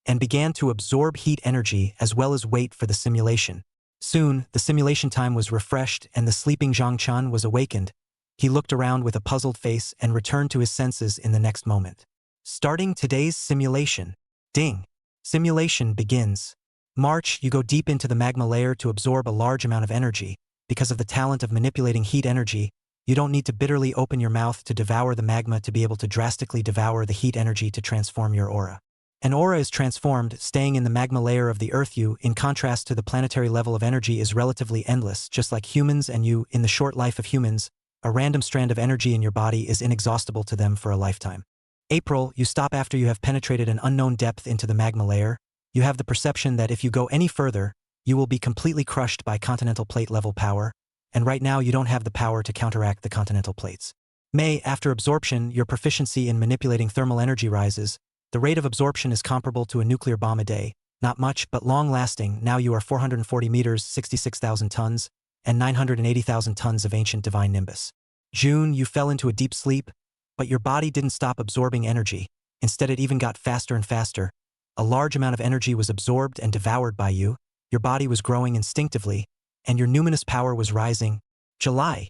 and began to absorb heat energy as well as wait for the simulation. Soon, the simulation time was refreshed and the sleeping Zhang Chen was awakened. He looked around with a puzzled face and returned to his senses in the next moment. Starting today's simulation. Ding. Simulation begins. March, you go deep into the magma layer to absorb a large amount of energy. Because of the talent of manipulating heat energy, you don't need to bitterly open your mouth to devour the magma to be able to drastically devour the heat energy to transform your aura. An aura is transformed, staying in the magma layer of the earth. You, in contrast to the planetary level of energy, is relatively endless, just like humans and you. In the short life of humans, a random strand of energy in your body is inexhaustible to them for a lifetime. April, you stop after you have penetrated an unknown depth into the magma layer. You have the perception that if you go any further, you will be completely crushed by continental plate level power, and right now you don't have the power to counteract the continental plates. May, after absorption, your proficiency in manipulating thermal energy rises. The rate of absorption is comparable to a nuclear bomb a day. Not much, but long-lasting. Now you are 440 meters, 66,000 tons, and 980,000 tons of ancient divine nimbus. June, you fell into a deep sleep, but your body didn't stop absorbing energy. Instead, it even got faster and faster. A large amount of energy was absorbed and devoured by you. Your body was growing instinctively, and your numinous power was rising. July,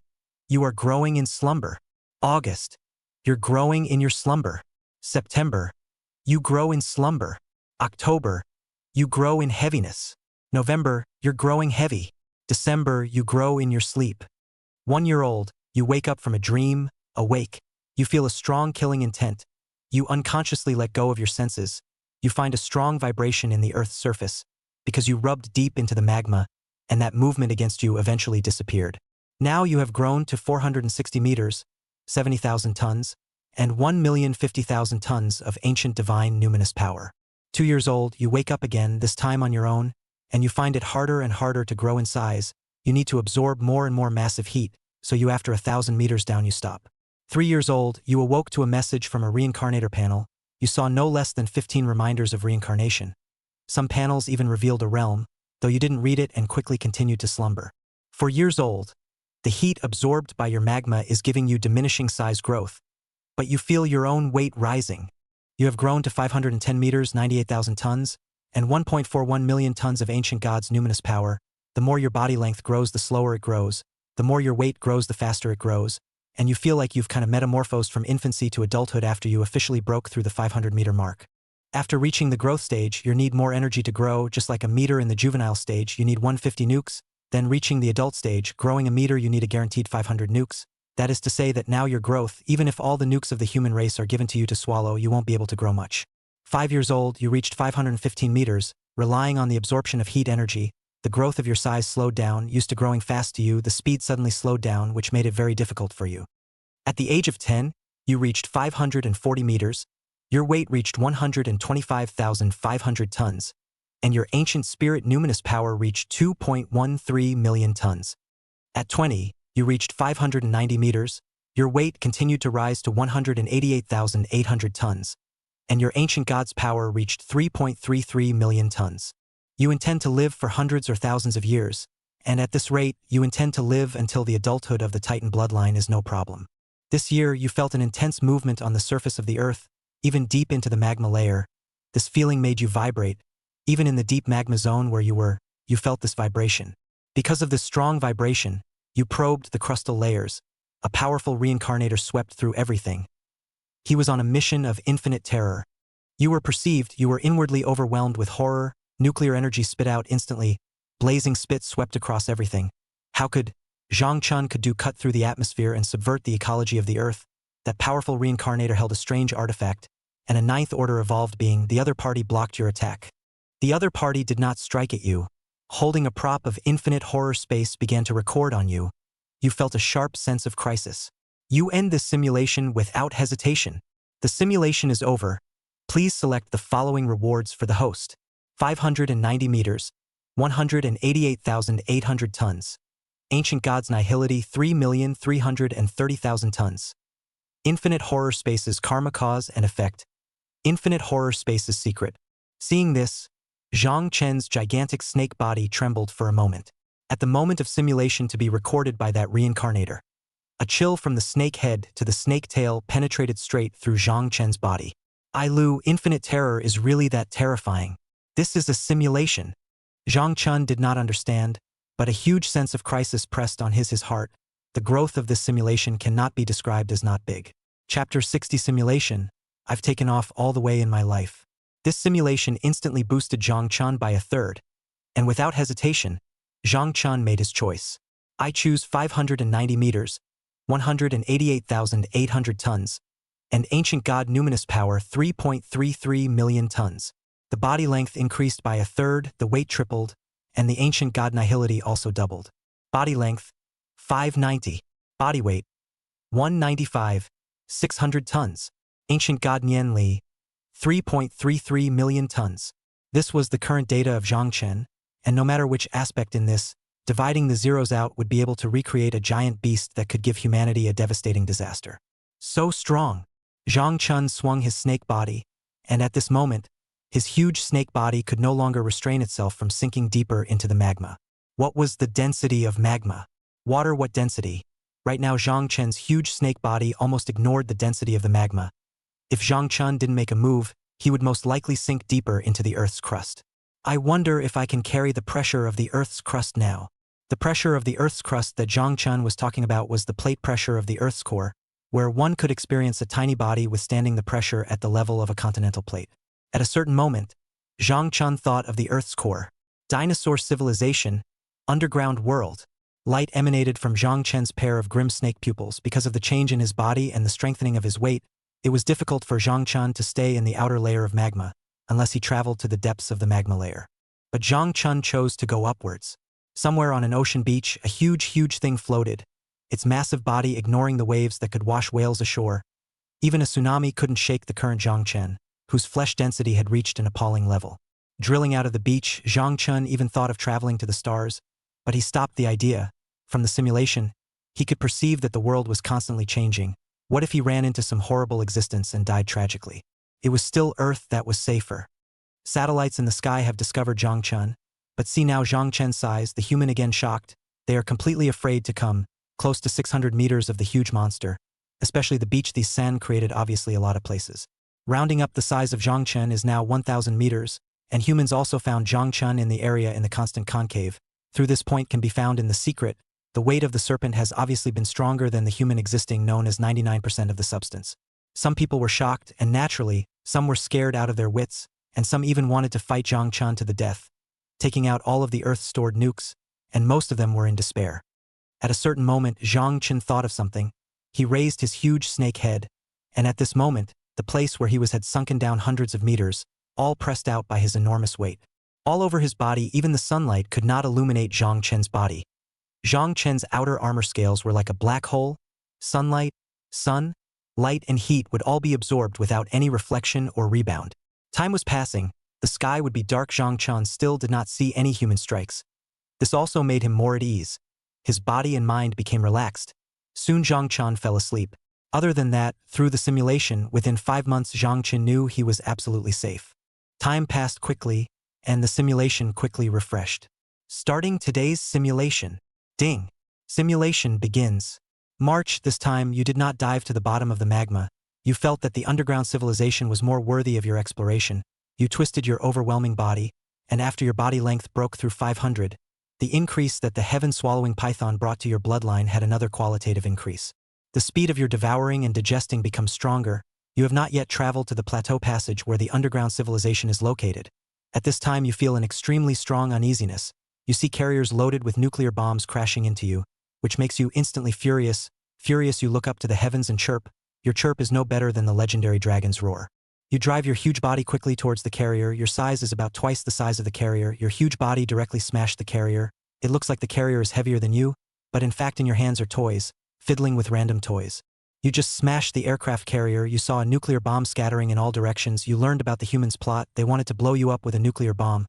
you are growing in slumber. August, you're growing in your slumber. September, you grow in slumber. October, you grow in heaviness. November, you're growing heavy. December, you grow in your sleep. 1 year old, you wake up from a dream, awake. You feel a strong killing intent. You unconsciously let go of your senses. You find a strong vibration in the Earth's surface because you rubbed deep into the magma, and that movement against you eventually disappeared. Now you have grown to 460 meters, 70,000 tons, and 1,050,000 tons of ancient divine numinous power. 2 years old, you wake up again, this time on your own, and you find it harder and harder to grow in size. You need to absorb more and more massive heat, so you after 1,000 meters down you stop. 3 years old, you awoke to a message from a reincarnator panel. You saw no less than 15 reminders of reincarnation. Some panels even revealed a realm, though you didn't read it and quickly continued to slumber. 4 years old, the heat absorbed by your magma is giving you diminishing size growth, but you feel your own weight rising. You have grown to 510 meters, 98,000 tons, and 1.41 million tons of ancient gods' numinous power. The more your body length grows, the slower it grows. The more your weight grows, the faster it grows. And you feel like you've kind of metamorphosed from infancy to adulthood after you officially broke through the 500-meter mark. After reaching the growth stage, you need more energy to grow, just like a meter in the juvenile stage, you need 150 nukes. Then reaching the adult stage, growing a meter, you need a guaranteed 500 nukes. That is to say that now your growth, even if all the nukes of the human race are given to you to swallow, you won't be able to grow much. 5 years old, you reached 515 meters, relying on the absorption of heat energy. The growth of your size slowed down, used to growing fast to you, the speed suddenly slowed down, which made it very difficult for you. At the age of 10, you reached 540 meters, your weight reached 125,500 tons, and your ancient spirit numinous power reached 2.13 million tons. At 20, you reached 590 meters, your weight continued to rise to 188,800 tons, and your ancient god's power reached 3.33 million tons. You intend to live for hundreds or thousands of years, and at this rate, you intend to live until the adulthood of the Titan bloodline is no problem. This year, you felt an intense movement on the surface of the earth, even deep into the magma layer. This feeling made you vibrate. Even in the deep magma zone where you were, you felt this vibration. Because of this strong vibration, you probed the crustal layers. A powerful reincarnator swept through everything. He was on a mission of infinite terror. You were perceived, you were inwardly overwhelmed with horror. Nuclear energy spit out instantly. Blazing spit swept across everything. How could Zhang Chun could do cut through the atmosphere and subvert the ecology of the earth? That powerful reincarnator held a strange artifact, and a ninth order evolved being. The other party blocked your attack. The other party did not strike at you. Holding a prop of infinite horror space began to record on you. You felt a sharp sense of crisis. You end this simulation without hesitation. The simulation is over. Please select the following rewards for the host. 590 meters, 188,800 tons. Ancient Gods Nihility, 3,330,000 tons. Infinite Horror Spaces Karma Cause and Effect. Infinite Horror Spaces Secret. Seeing this, Zhang Chen's gigantic snake body trembled for a moment. At the moment of simulation to be recorded by that reincarnator, a chill from the snake head to the snake tail penetrated straight through Zhang Chen's body. Lu, infinite terror is really that terrifying. This is a simulation. Zhang Chun did not understand, but a huge sense of crisis pressed on his heart. The growth of this simulation cannot be described as not big. Chapter 60 Simulation. I've taken off all the way in my life. This simulation instantly boosted Zhang Chun by a third, and without hesitation, Zhang Chun made his choice. I choose 590 meters, 188,800 tons, and ancient god numinous power 3.33 million tons. The body length increased by a third, the weight tripled, and the ancient god nihility also doubled. Body length, 590. Body weight, 195, 600 tons. Ancient god Nian Li, 3.33 million tons. This was the current data of Zhang Chen, and no matter which aspect in this, dividing the zeros out would be able to recreate a giant beast that could give humanity a devastating disaster. So strong. Zhang Chun swung his snake body, and at this moment, his huge snake body could no longer restrain itself from sinking deeper into the magma. What was the density of magma? Water. What density? Right now Zhang Chen's huge snake body almost ignored the density of the magma. If Zhang Chun didn't make a move, he would most likely sink deeper into the Earth's crust. I wonder if I can carry the pressure of the Earth's crust now. The pressure of the Earth's crust that Zhang Chun was talking about was the plate pressure of the Earth's core. where one could experience a tiny body withstanding the pressure at the level of a continental plate. At a certain moment, Zhang Chun thought of the Earth's core. Dinosaur civilization, underground world. Light emanated from Zhang Chen's pair of grim snake pupils. Because of the change in his body and the strengthening of his weight, it was difficult for Zhang Chun to stay in the outer layer of magma, unless he traveled to the depths of the magma layer. But Zhang Chun chose to go upwards. Somewhere on an ocean beach, a huge thing floated, its massive body ignoring the waves that could wash whales ashore. Even a tsunami couldn't shake the current Zhang Chen, whose flesh density had reached an appalling level. Drilling out of the beach, Zhang Chun even thought of traveling to the stars, but he stopped the idea. From the simulation, he could perceive that the world was constantly changing. What if he ran into some horrible existence and died tragically? It was still Earth that was safer. Satellites in the sky have discovered Zhang Chun, but see now Zhang Chen's size, the human again shocked. They are completely afraid to come close to 600 meters of the huge monster, especially the beach. These sand created obviously a lot of places. Rounding up, the size of Zhang Chen is now 1,000 meters, and humans also found Zhang Chun in the area in the constant concave. Through this point can be found in the secret. The weight of the serpent has obviously been stronger than the human existing, known as 99% of the substance. Some people were shocked, and naturally, some were scared out of their wits, and some even wanted to fight Zhang Chun to the death, taking out all of the Earth's stored nukes, and most of them were in despair. At a certain moment, Zhang Chun thought of something. He raised his huge snake head, and at this moment, the place where he was had sunken down hundreds of meters, all pressed out by his enormous weight. All over his body, even the sunlight could not illuminate Zhang Chen's body. Zhang Chen's outer armor scales were like a black hole. Sunlight, sun, light and heat would all be absorbed without any reflection or rebound. Time was passing. The sky would be dark. Zhang Chun still did not see any human strikes. This also made him more at ease. His body and mind became relaxed. Soon Zhang Chun fell asleep. Other than that, through the simulation, within 5 months Zhang Chun knew he was absolutely safe. Time passed quickly, and the simulation quickly refreshed. Starting today's simulation. Ding. Simulation begins. March. This time you did not dive to the bottom of the magma. You felt that the underground civilization was more worthy of your exploration. You twisted your overwhelming body, and after your body length broke through 500, the increase that the heaven-swallowing python brought to your bloodline had another qualitative increase. The speed of your devouring and digesting becomes stronger. You have not yet traveled to the plateau passage where the underground civilization is located. At this time you feel an extremely strong uneasiness. You see carriers loaded with nuclear bombs crashing into you, which makes you instantly furious. Furious, you look up to the heavens and chirp. Your chirp is no better than the legendary dragon's roar. You drive your huge body quickly towards the carrier. Your size is about twice the size of the carrier. Your huge body directly smashed the carrier. It looks like the carrier is heavier than you, but in fact in your hands are toys, fiddling with random toys. You just smashed the aircraft carrier. You saw a nuclear bomb scattering in all directions. You learned about the humans' plot. They wanted to blow you up with a nuclear bomb.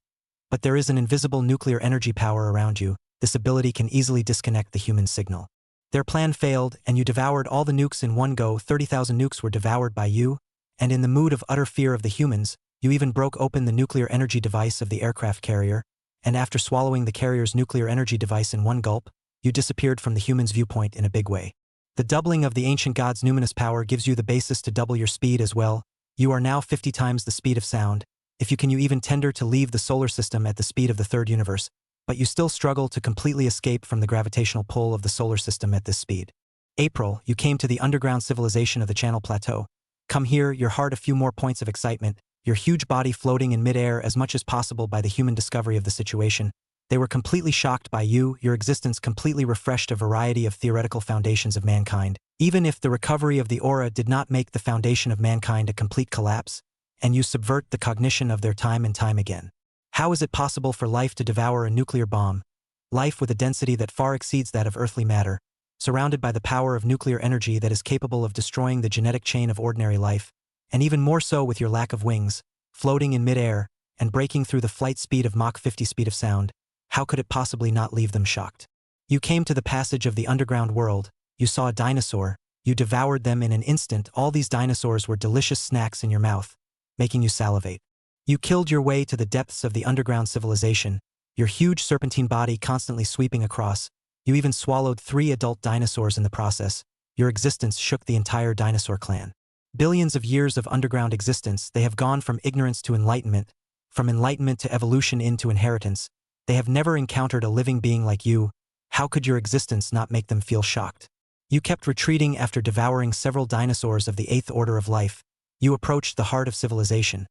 But there is an invisible nuclear energy power around you. This ability can easily disconnect the human signal. Their plan failed, and you devoured all the nukes in one go. 30,000 nukes were devoured by you, and in the mood of utter fear of the humans, you even broke open the nuclear energy device of the aircraft carrier, and after swallowing the carrier's nuclear energy device in one gulp, you disappeared from the human's viewpoint in a big way. The doubling of the ancient god's numinous power gives you the basis to double your speed as well. You are now 50 times the speed of sound. If you can, you even tender to leave the solar system at the speed of the third universe, but you still struggle to completely escape from the gravitational pull of the solar system at this speed. April, you came to the underground civilization of the Channel Plateau. Come here, your heart a few more points of excitement, your huge body floating in midair as much as possible by the human discovery of the situation. They were completely shocked by you. Your existence completely refreshed a variety of theoretical foundations of mankind. Even if the recovery of the aura did not make the foundation of mankind a complete collapse, and you subvert the cognition of their time and time again. How is it possible for life to devour a nuclear bomb? Life with a density that far exceeds that of earthly matter, surrounded by the power of nuclear energy that is capable of destroying the genetic chain of ordinary life, and even more so with your lack of wings, floating in midair, and breaking through the flight speed of Mach 50 speed of sound. How could it possibly not leave them shocked? You came to the passage of the underground world. You saw a dinosaur. You devoured them in an instant. All these dinosaurs were delicious snacks in your mouth, making you salivate. You killed your way to the depths of the underground civilization, your huge serpentine body constantly sweeping across. You even swallowed 3 adult dinosaurs in the process. Your existence shook the entire dinosaur clan. Billions of years of underground existence, they have gone from ignorance to enlightenment, from enlightenment to evolution into inheritance. They have never encountered a living being like you. How could your existence not make them feel shocked? You kept retreating after devouring several dinosaurs of the 8th order of life. You approached the heart of civilization,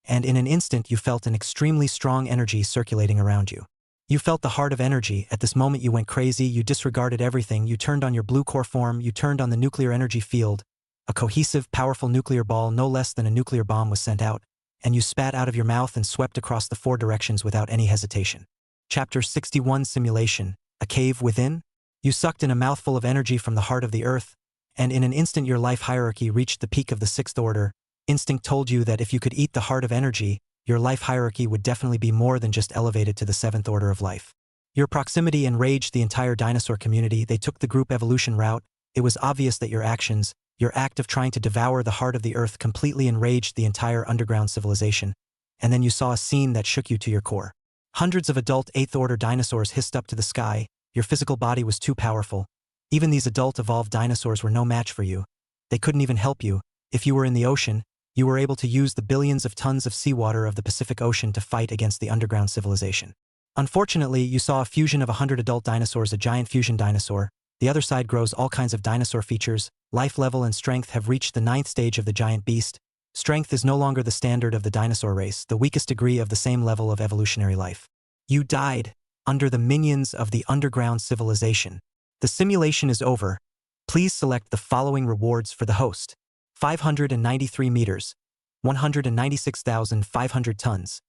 and in an instant you felt an extremely strong energy circulating around you. You felt the heart of energy. At this moment you went crazy, you disregarded everything, you turned on your blue core form, you turned on the nuclear energy field. A cohesive, powerful nuclear ball, no less than a nuclear bomb, was sent out, and you spat out of your mouth and swept across the 4 directions without any hesitation. Chapter 61 Simulation, A Cave Within? You sucked in a mouthful of energy from the heart of the earth, and in an instant your life hierarchy reached the peak of the 6th order. Instinct told you that if you could eat the heart of energy, your life hierarchy would definitely be more than just elevated to the 7th order of life. Your proximity enraged the entire dinosaur community. They took the group evolution route. It was obvious that your actions, your act of trying to devour the heart of the earth, completely enraged the entire underground civilization. And then you saw a scene that shook you to your core. Hundreds of adult 8th order dinosaurs hissed up to the sky. Your physical body was too powerful. Even these adult evolved dinosaurs were no match for you. They couldn't even help you. If you were in the ocean, you were able to use the billions of tons of seawater of the Pacific Ocean to fight against the underground civilization. Unfortunately, you saw a fusion of 100 adult dinosaurs, a giant fusion dinosaur. The other side grows all kinds of dinosaur features. Life level and strength have reached the 9th stage of the giant beast. Strength is no longer the standard of the dinosaur race, the weakest degree of the same level of evolutionary life. You died under the minions of the underground civilization. The simulation is over. Please select the following rewards for the host. 593 meters, 196,500 tons.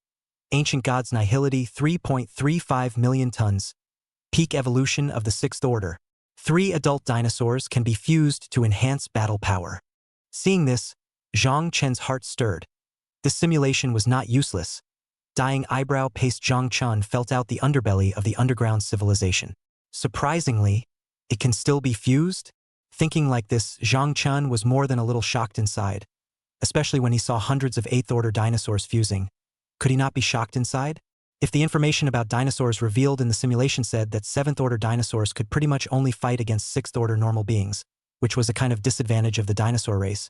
Ancient Gods Nihility, 3.35 million tons. Peak evolution of the 6th order. 3 adult dinosaurs can be fused to enhance battle power. Seeing this, Zhang Chen's heart stirred. This simulation was not useless. Dying eyebrow-paced Zhang Chen felt out the underbelly of the underground civilization. Surprisingly, it can still be fused? Thinking like this, Zhang Chen was more than a little shocked inside, especially when he saw hundreds of 8th order dinosaurs fusing. Could he not be shocked inside? If the information about dinosaurs revealed in the simulation said that 7th order dinosaurs could pretty much only fight against 6th order normal beings, which was a kind of disadvantage of the dinosaur race,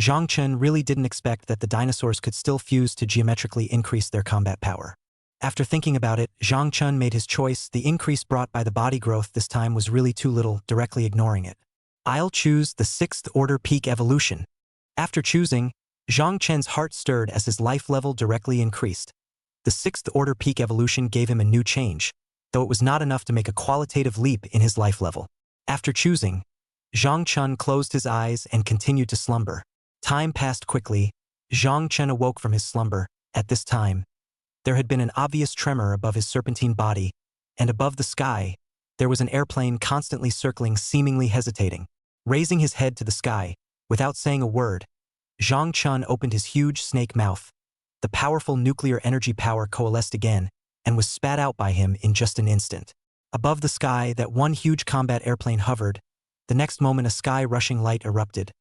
Zhang Chen really didn't expect that the dinosaurs could still fuse to geometrically increase their combat power. After thinking about it, Zhang Chen made his choice. The increase brought by the body growth this time was really too little, directly ignoring it. I'll choose the 6th order peak evolution. After choosing, Zhang Chen's heart stirred as his life level directly increased. The 6th order peak evolution gave him a new change, though it was not enough to make a qualitative leap in his life level. After choosing, Zhang Chen closed his eyes and continued to slumber. Time passed quickly. Zhang Chen awoke from his slumber. At this time, there had been an obvious tremor above his serpentine body, and above the sky, there was an airplane constantly circling, seemingly hesitating. Raising his head to the sky, without saying a word, Zhang Chen opened his huge snake mouth. The powerful nuclear energy power coalesced again and was spat out by him in just an instant. Above the sky, that one huge combat airplane hovered. The next moment a sky-rushing light erupted.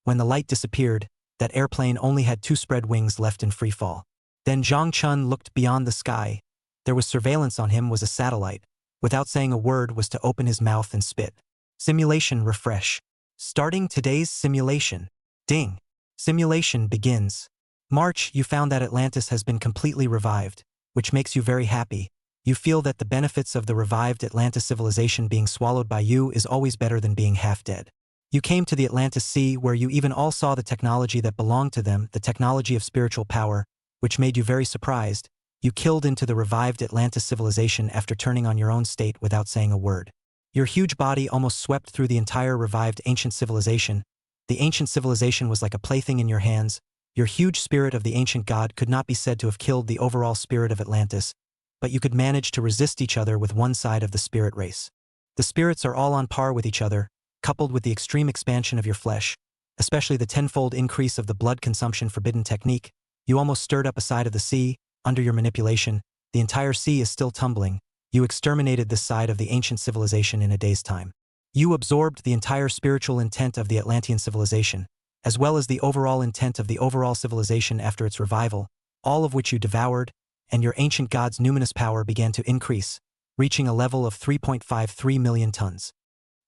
When the light disappeared, that airplane only had 2 spread wings left in free fall. Then Zhang Chen looked beyond the sky. There was surveillance on him, was a satellite. Without saying a word was to open his mouth and spit. Simulation refresh. Starting today's simulation. Ding. Simulation begins. March, you found that Atlantis has been completely revived, which makes you very happy. You feel that the benefits of the revived Atlantis civilization being swallowed by you is always better than being half dead. You came to the Atlantis Sea, where you even all saw the technology that belonged to them, the technology of spiritual power, which made you very surprised. You killed into the revived Atlantis civilization after turning on your own state without saying a word. Your huge body almost swept through the entire revived ancient civilization. The ancient civilization was like a plaything in your hands. Your huge spirit of the ancient god could not be said to have killed the overall spirit of Atlantis, but you could manage to resist each other with one side of the spirit race. The spirits are all on par with each other, coupled with the extreme expansion of your flesh, especially the tenfold increase of the blood consumption forbidden technique. You almost stirred up a side of the sea. Under your manipulation, the entire sea is still tumbling. You exterminated this side of the ancient civilization in a day's time. You absorbed the entire spiritual intent of the Atlantean civilization, as well as the overall intent of the overall civilization after its revival, all of which you devoured, and your ancient god's numinous power began to increase, reaching a level of 3.53 million tons.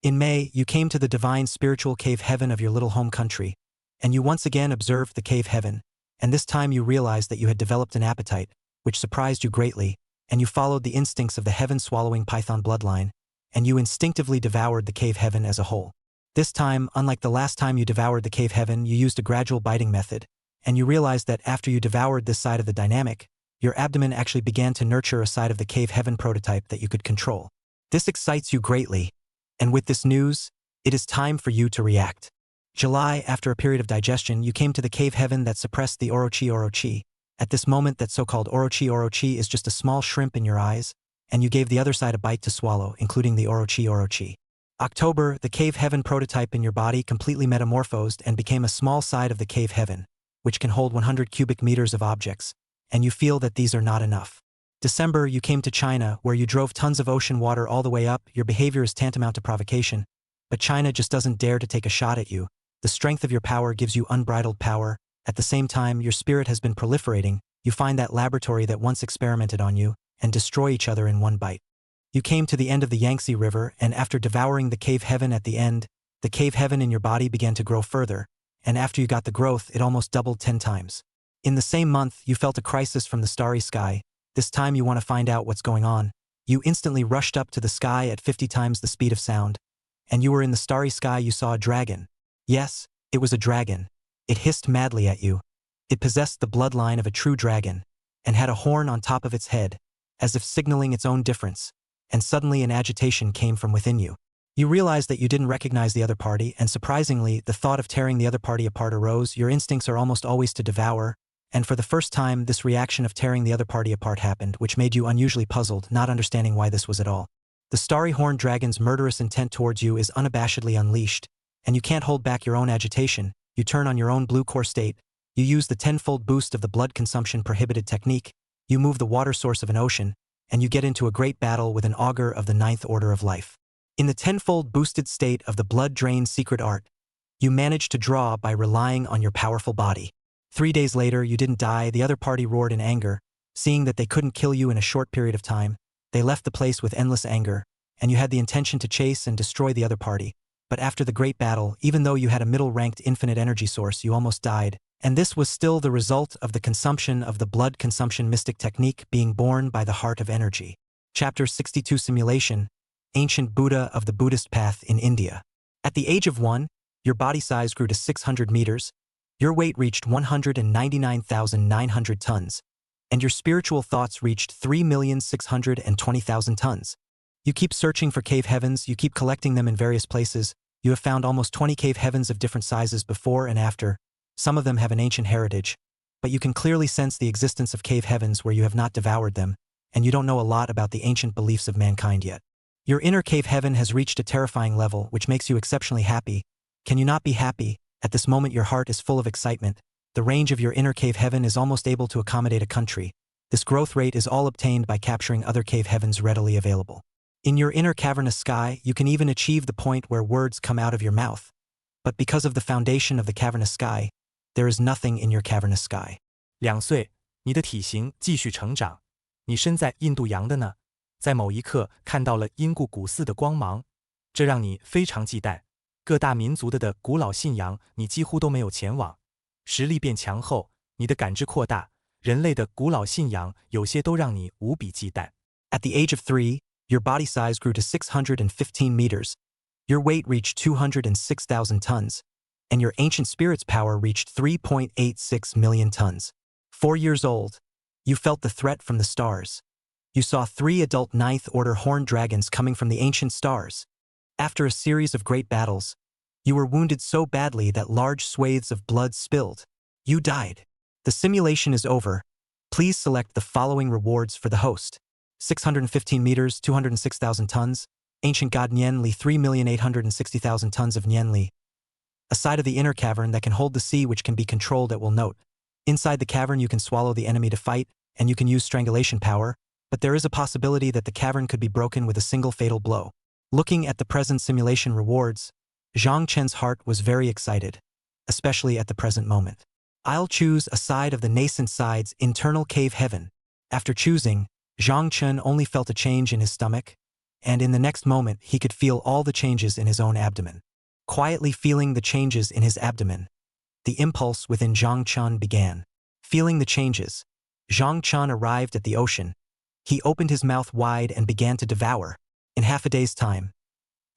In May, you came to the divine spiritual cave heaven of your little home country, and you once again observed the cave heaven, and this time you realized that you had developed an appetite, which surprised you greatly, and you followed the instincts of the heaven-swallowing python bloodline, and you instinctively devoured the cave heaven as a whole. This time, unlike the last time you devoured the cave heaven, you used a gradual biting method, and you realized that after you devoured this side of the dynamic, your abdomen actually began to nurture a side of the cave heaven prototype that you could control. This excites you greatly, and with this news, it is time for you to react. July, after a period of digestion, you came to the cave heaven that suppressed the orochi. At this moment, that so-called orochi is just a small shrimp in your eyes, and you gave the other side a bite to swallow, including the orochi. October, the cave heaven prototype in your body completely metamorphosed and became a small side of the cave heaven, which can hold 100 cubic meters of objects, and you feel that these are not enough. December, you came to China, where you drove tons of ocean water all the way up. Your behavior is tantamount to provocation, but China just doesn't dare to take a shot at you. The strength of your power gives you unbridled power. At the same time, your spirit has been proliferating. You find that laboratory that once experimented on you, and destroy each other in one bite. You came to the end of the Yangtze River, and after devouring the cave heaven at the end, the cave heaven in your body began to grow further, and after you got the growth, it almost doubled 10 times. In the same month, you felt a crisis from the starry sky. This time you want to find out what's going on. You instantly rushed up to the sky at 50 times the speed of sound, and you were in the starry sky. You saw a dragon. Yes, it was a dragon. It hissed madly at you. It possessed the bloodline of a true dragon, and had a horn on top of its head, as if signaling its own difference, and suddenly an agitation came from within you. You realized that you didn't recognize the other party, and surprisingly, the thought of tearing the other party apart arose. Your instincts are almost always to devour, and for the first time, this reaction of tearing the other party apart happened, which made you unusually puzzled, not understanding why this was at all. The starry horned dragon's murderous intent towards you is unabashedly unleashed, and you can't hold back your own agitation. You turn on your own blue core state. You use the tenfold boost of the blood consumption prohibited technique. You move the water source of an ocean, and you get into a great battle with an augur of the ninth order of life. In the tenfold boosted state of the blood drain secret art, you manage to draw by relying on your powerful body. 3 days later, you didn't die. The other party roared in anger. Seeing that they couldn't kill you in a short period of time, they left the place with endless anger, and you had the intention to chase and destroy the other party. But after the great battle, even though you had a middle-ranked infinite energy source, you almost died, and this was still the result of the consumption of the blood consumption mystic technique being born by the heart of energy. Chapter 62 Simulation, Ancient Buddha of the Buddhist Path in India. At the age of 1, your body size grew to 600 meters, your weight reached 199,900 tons, and your spiritual thoughts reached 3,620,000 tons. You keep searching for cave heavens, you keep collecting them in various places. You have found almost 20 cave heavens of different sizes before and after. Some of them have an ancient heritage, but you can clearly sense the existence of cave heavens where you have not devoured them, and you don't know a lot about the ancient beliefs of mankind yet. Your inner cave heaven has reached a terrifying level, which makes you exceptionally happy. Can you not be happy? At this moment your heart is full of excitement. The range of your inner cave heaven is almost able to accommodate a country. This growth rate is all obtained by capturing other cave heavens readily available. In your inner cavernous sky, you can even achieve the point where words come out of your mouth. But because of the foundation of the cavernous sky, there is nothing in your cavernous sky. 2岁，你的体型继续成长。你身在印度洋的呢，在某一刻看到了因故古寺的光芒，这让你非常忌惮。各大民族的古老信仰，你几乎都没有前往。实力变强后，你的感知扩大，人类的古老信仰有些都让你无比忌惮。At the age of 3, your body size grew to 615 meters. Your weight reached 206,000 tons, and your ancient spirit's power reached 3.86 million tons. 4 years old, you felt the threat from the stars. You saw 3 adult ninth-order horned dragons coming from the ancient stars. After a series of great battles, you were wounded so badly that large swathes of blood spilled. You died. The simulation is over. Please select the following rewards for the host. 615 meters, 206,000 tons. Ancient god Nian Li, 3,860,000 tons of Nian Li. A side of the inner cavern that can hold the sea, which can be controlled at will. Note. Inside the cavern you can swallow the enemy to fight, and you can use strangulation power, but there is a possibility that the cavern could be broken with a single fatal blow. Looking at the present simulation rewards, Zhang Chen's heart was very excited, especially at the present moment. I'll choose a side of the nascent side's internal cave heaven. After choosing, Zhang Chen only felt a change in his stomach, and in the next moment he could feel all the changes in his own abdomen. Quietly feeling the changes in his abdomen, the impulse within Zhang Chen began. Feeling the changes, Zhang Chen arrived at the ocean. He opened his mouth wide and began to devour. In half a day's time,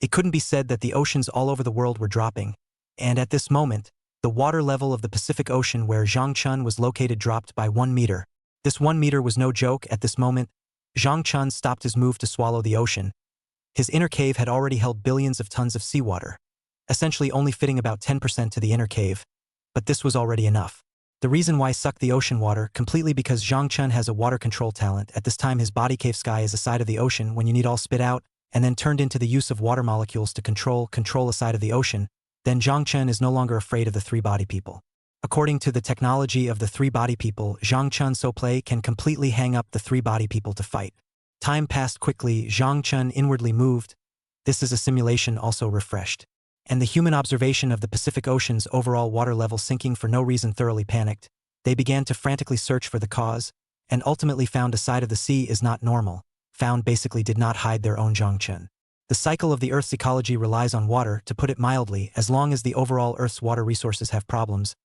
It couldn't be said that the oceans all over the world were dropping, and at this moment, the water level of the Pacific Ocean where Zhangchun was located dropped by 1 meter. This 1 meter was no joke. At this moment, Zhangchun stopped his move to swallow the ocean. His inner cave had already held billions of tons of seawater, essentially only fitting about 10% to the inner cave, but this was already enough. The reason why sucked the ocean water completely because Zhangchun has a water control talent. At this time his body cave sky is a side of the ocean when you need all spit out, and then turned into the use of water molecules to control a side of the ocean, then Zhangchun is no longer afraid of the three body people. According to the technology of the three body people, Zhangchun so play can completely hang up the three body people to fight. Time passed quickly, Zhangchun inwardly moved. This is a simulation also refreshed. And the human observation of the Pacific Ocean's overall water level sinking for no reason thoroughly panicked. They began to frantically search for the cause, and ultimately found a side of the sea is not normal. Found basically did not hide their own Zhangchun. The cycle of the Earth's ecology relies on water, to put it mildly. As long as the overall Earth's water resources have problems,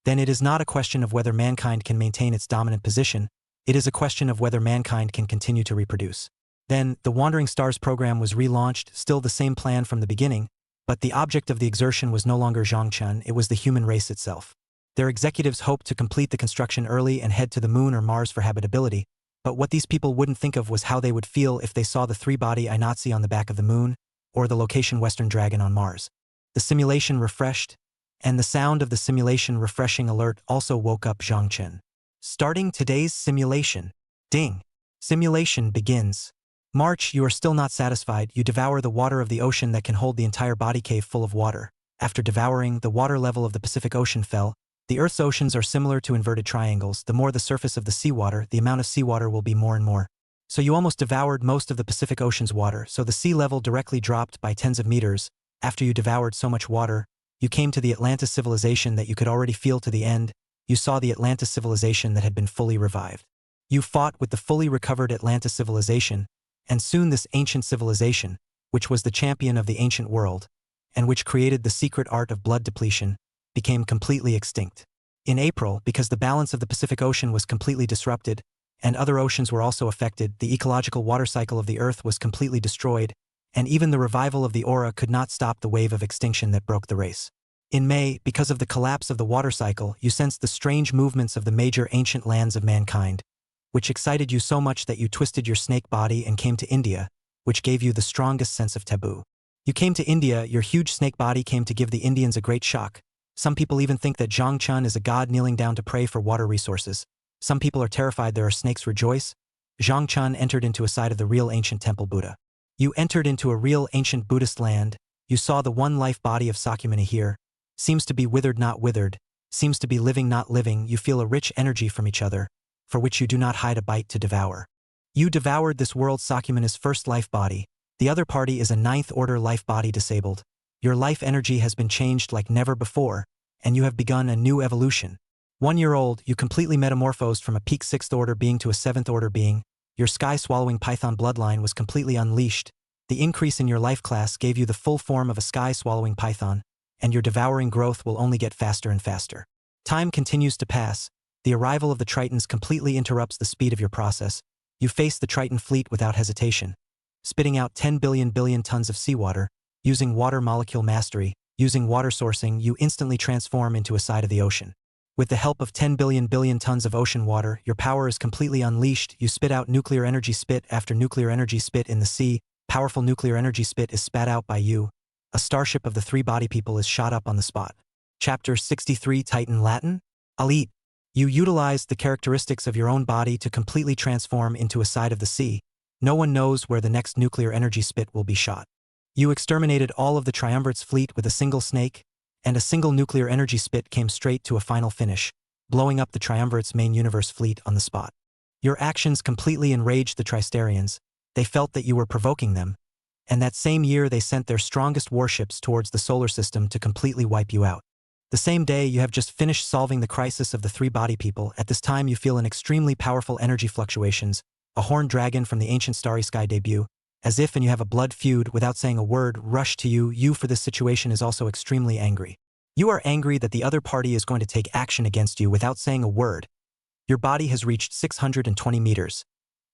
then it is not a question of whether mankind can maintain its dominant position, it is a question of whether mankind can continue to reproduce. Then, the Wandering Stars program was relaunched, still the same plan from the beginning, but the object of the exertion was no longer Zhangchun, it was the human race itself. Their executives hoped to complete the construction early and head to the moon or Mars for habitability, but what these people wouldn't think of was how they would feel if they saw the three-body Nazi on the back of the moon, or the location Western Dragon on Mars. The simulation refreshed, and the sound of the simulation refreshing alert also woke up Zhangchun. Starting today's simulation. Ding. Simulation begins. March, you are still not satisfied, you devour the water of the ocean that can hold the entire body cave full of water. After devouring, the water level of the Pacific Ocean fell. The Earth's oceans are similar to inverted triangles. The more the surface of the seawater, the amount of seawater will be more and more. So you almost devoured most of the Pacific Ocean's water, so the sea level directly dropped by tens of meters. After you devoured so much water, you came to the Atlantis civilization that you could already feel to the end. You saw the Atlantis civilization that had been fully revived. You fought with the fully recovered Atlantis civilization, and soon this ancient civilization, which was the champion of the ancient world, and which created the secret art of blood depletion, became completely extinct. In April, because the balance of the Pacific Ocean was completely disrupted, and other oceans were also affected, the ecological water cycle of the Earth was completely destroyed, and even the revival of the aura could not stop the wave of extinction that broke the race. In May, because of the collapse of the water cycle, you sensed the strange movements of the major ancient lands of mankind, which excited you so much that you twisted your snake body and came to India, which gave you the strongest sense of taboo. You came to India, your huge snake body came to give the Indians a great shock. Some people even think that Zhangchun is a god kneeling down to pray for water resources. Some people are terrified there are snakes rejoice. Zhangchun entered into a side of the real ancient temple Buddha. You entered into a real ancient Buddhist land. You saw the one life body of Sakyamuni here. Seems to be withered not withered. Seems to be living not living. You feel a rich energy from each other, for which you do not hide a bite to devour. You devoured this world Sakyamuni's first life body. The other party is a ninth order life body disabled. Your life energy has been changed like never before, and you have begun a new evolution. 1 year old, you completely metamorphosed from a peak 6th order being to a 7th order being. Your sky-swallowing python bloodline was completely unleashed. The increase in your life class gave you the full form of a sky-swallowing python, and your devouring growth will only get faster and faster. Time continues to pass. The arrival of the Tritons completely interrupts the speed of your process. You face the Triton fleet without hesitation, spitting out 10 billion tons of seawater. Using water molecule mastery, using water sourcing, you instantly transform into a side of the ocean. With the help of 10 billion tons of ocean water, your power is completely unleashed. You spit out nuclear energy spit after nuclear energy spit in the sea. Powerful nuclear energy spit is spat out by you. A starship of the three body people is shot up on the spot. Chapter 63 Titan Latin? Elite. You utilized the characteristics of your own body to completely transform into a side of the sea. No one knows where the next nuclear energy spit will be shot. You exterminated all of the Triumvirate's fleet with a single snake, and a single nuclear energy spit came straight to a final finish, blowing up the Triumvirate's main universe fleet on the spot. Your actions completely enraged the Tristerians. They felt that you were provoking them, and that same year they sent their strongest warships towards the solar system to completely wipe you out. The same day you have just finished solving the crisis of the three body people. At this time you feel an extremely powerful energy fluctuations, a horned dragon from the ancient starry sky debut, as if and you have a blood feud without saying a word rush to you. You for this situation is also extremely angry. You are angry that the other party is going to take action against you without saying a word. Your body has reached 620 meters.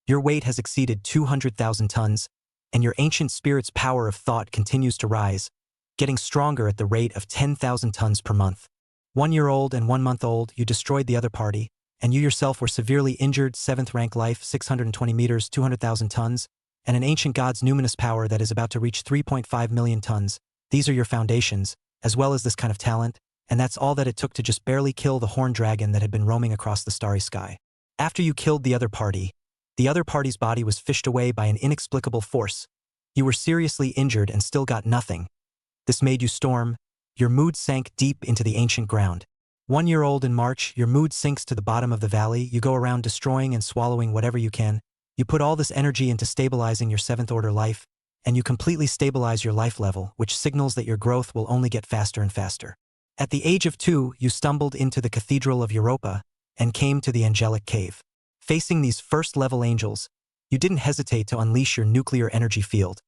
Your weight has exceeded 200,000 tons. and your ancient spirit's power of thought continues to rise, getting stronger at the rate of 10,000 tons per month. 1 year old and 1 month old, you destroyed the other party, and you yourself were severely injured, 7th rank life, 620 meters, 200,000 tons, and an ancient god's numinous power that is about to reach 3.5 million tons. These are your foundations, as well as this kind of talent, and that's all that it took to just barely kill the horned dragon that had been roaming across the starry sky. After you killed the other party's body was fished away by an inexplicable force. You were seriously injured and still got nothing. This made you storm. Your mood sank deep into the ancient ground. 1 year old in March, your mood sinks to the bottom of the valley. You go around destroying and swallowing whatever you can. You put all this energy into stabilizing your 7th order life, and you completely stabilize your life level, which signals that your growth will only get faster and faster. At the age of 2, you stumbled into the Cathedral of Europa and came to the angelic cave. Facing these first-level angels, you didn't hesitate to unleash your nuclear energy field,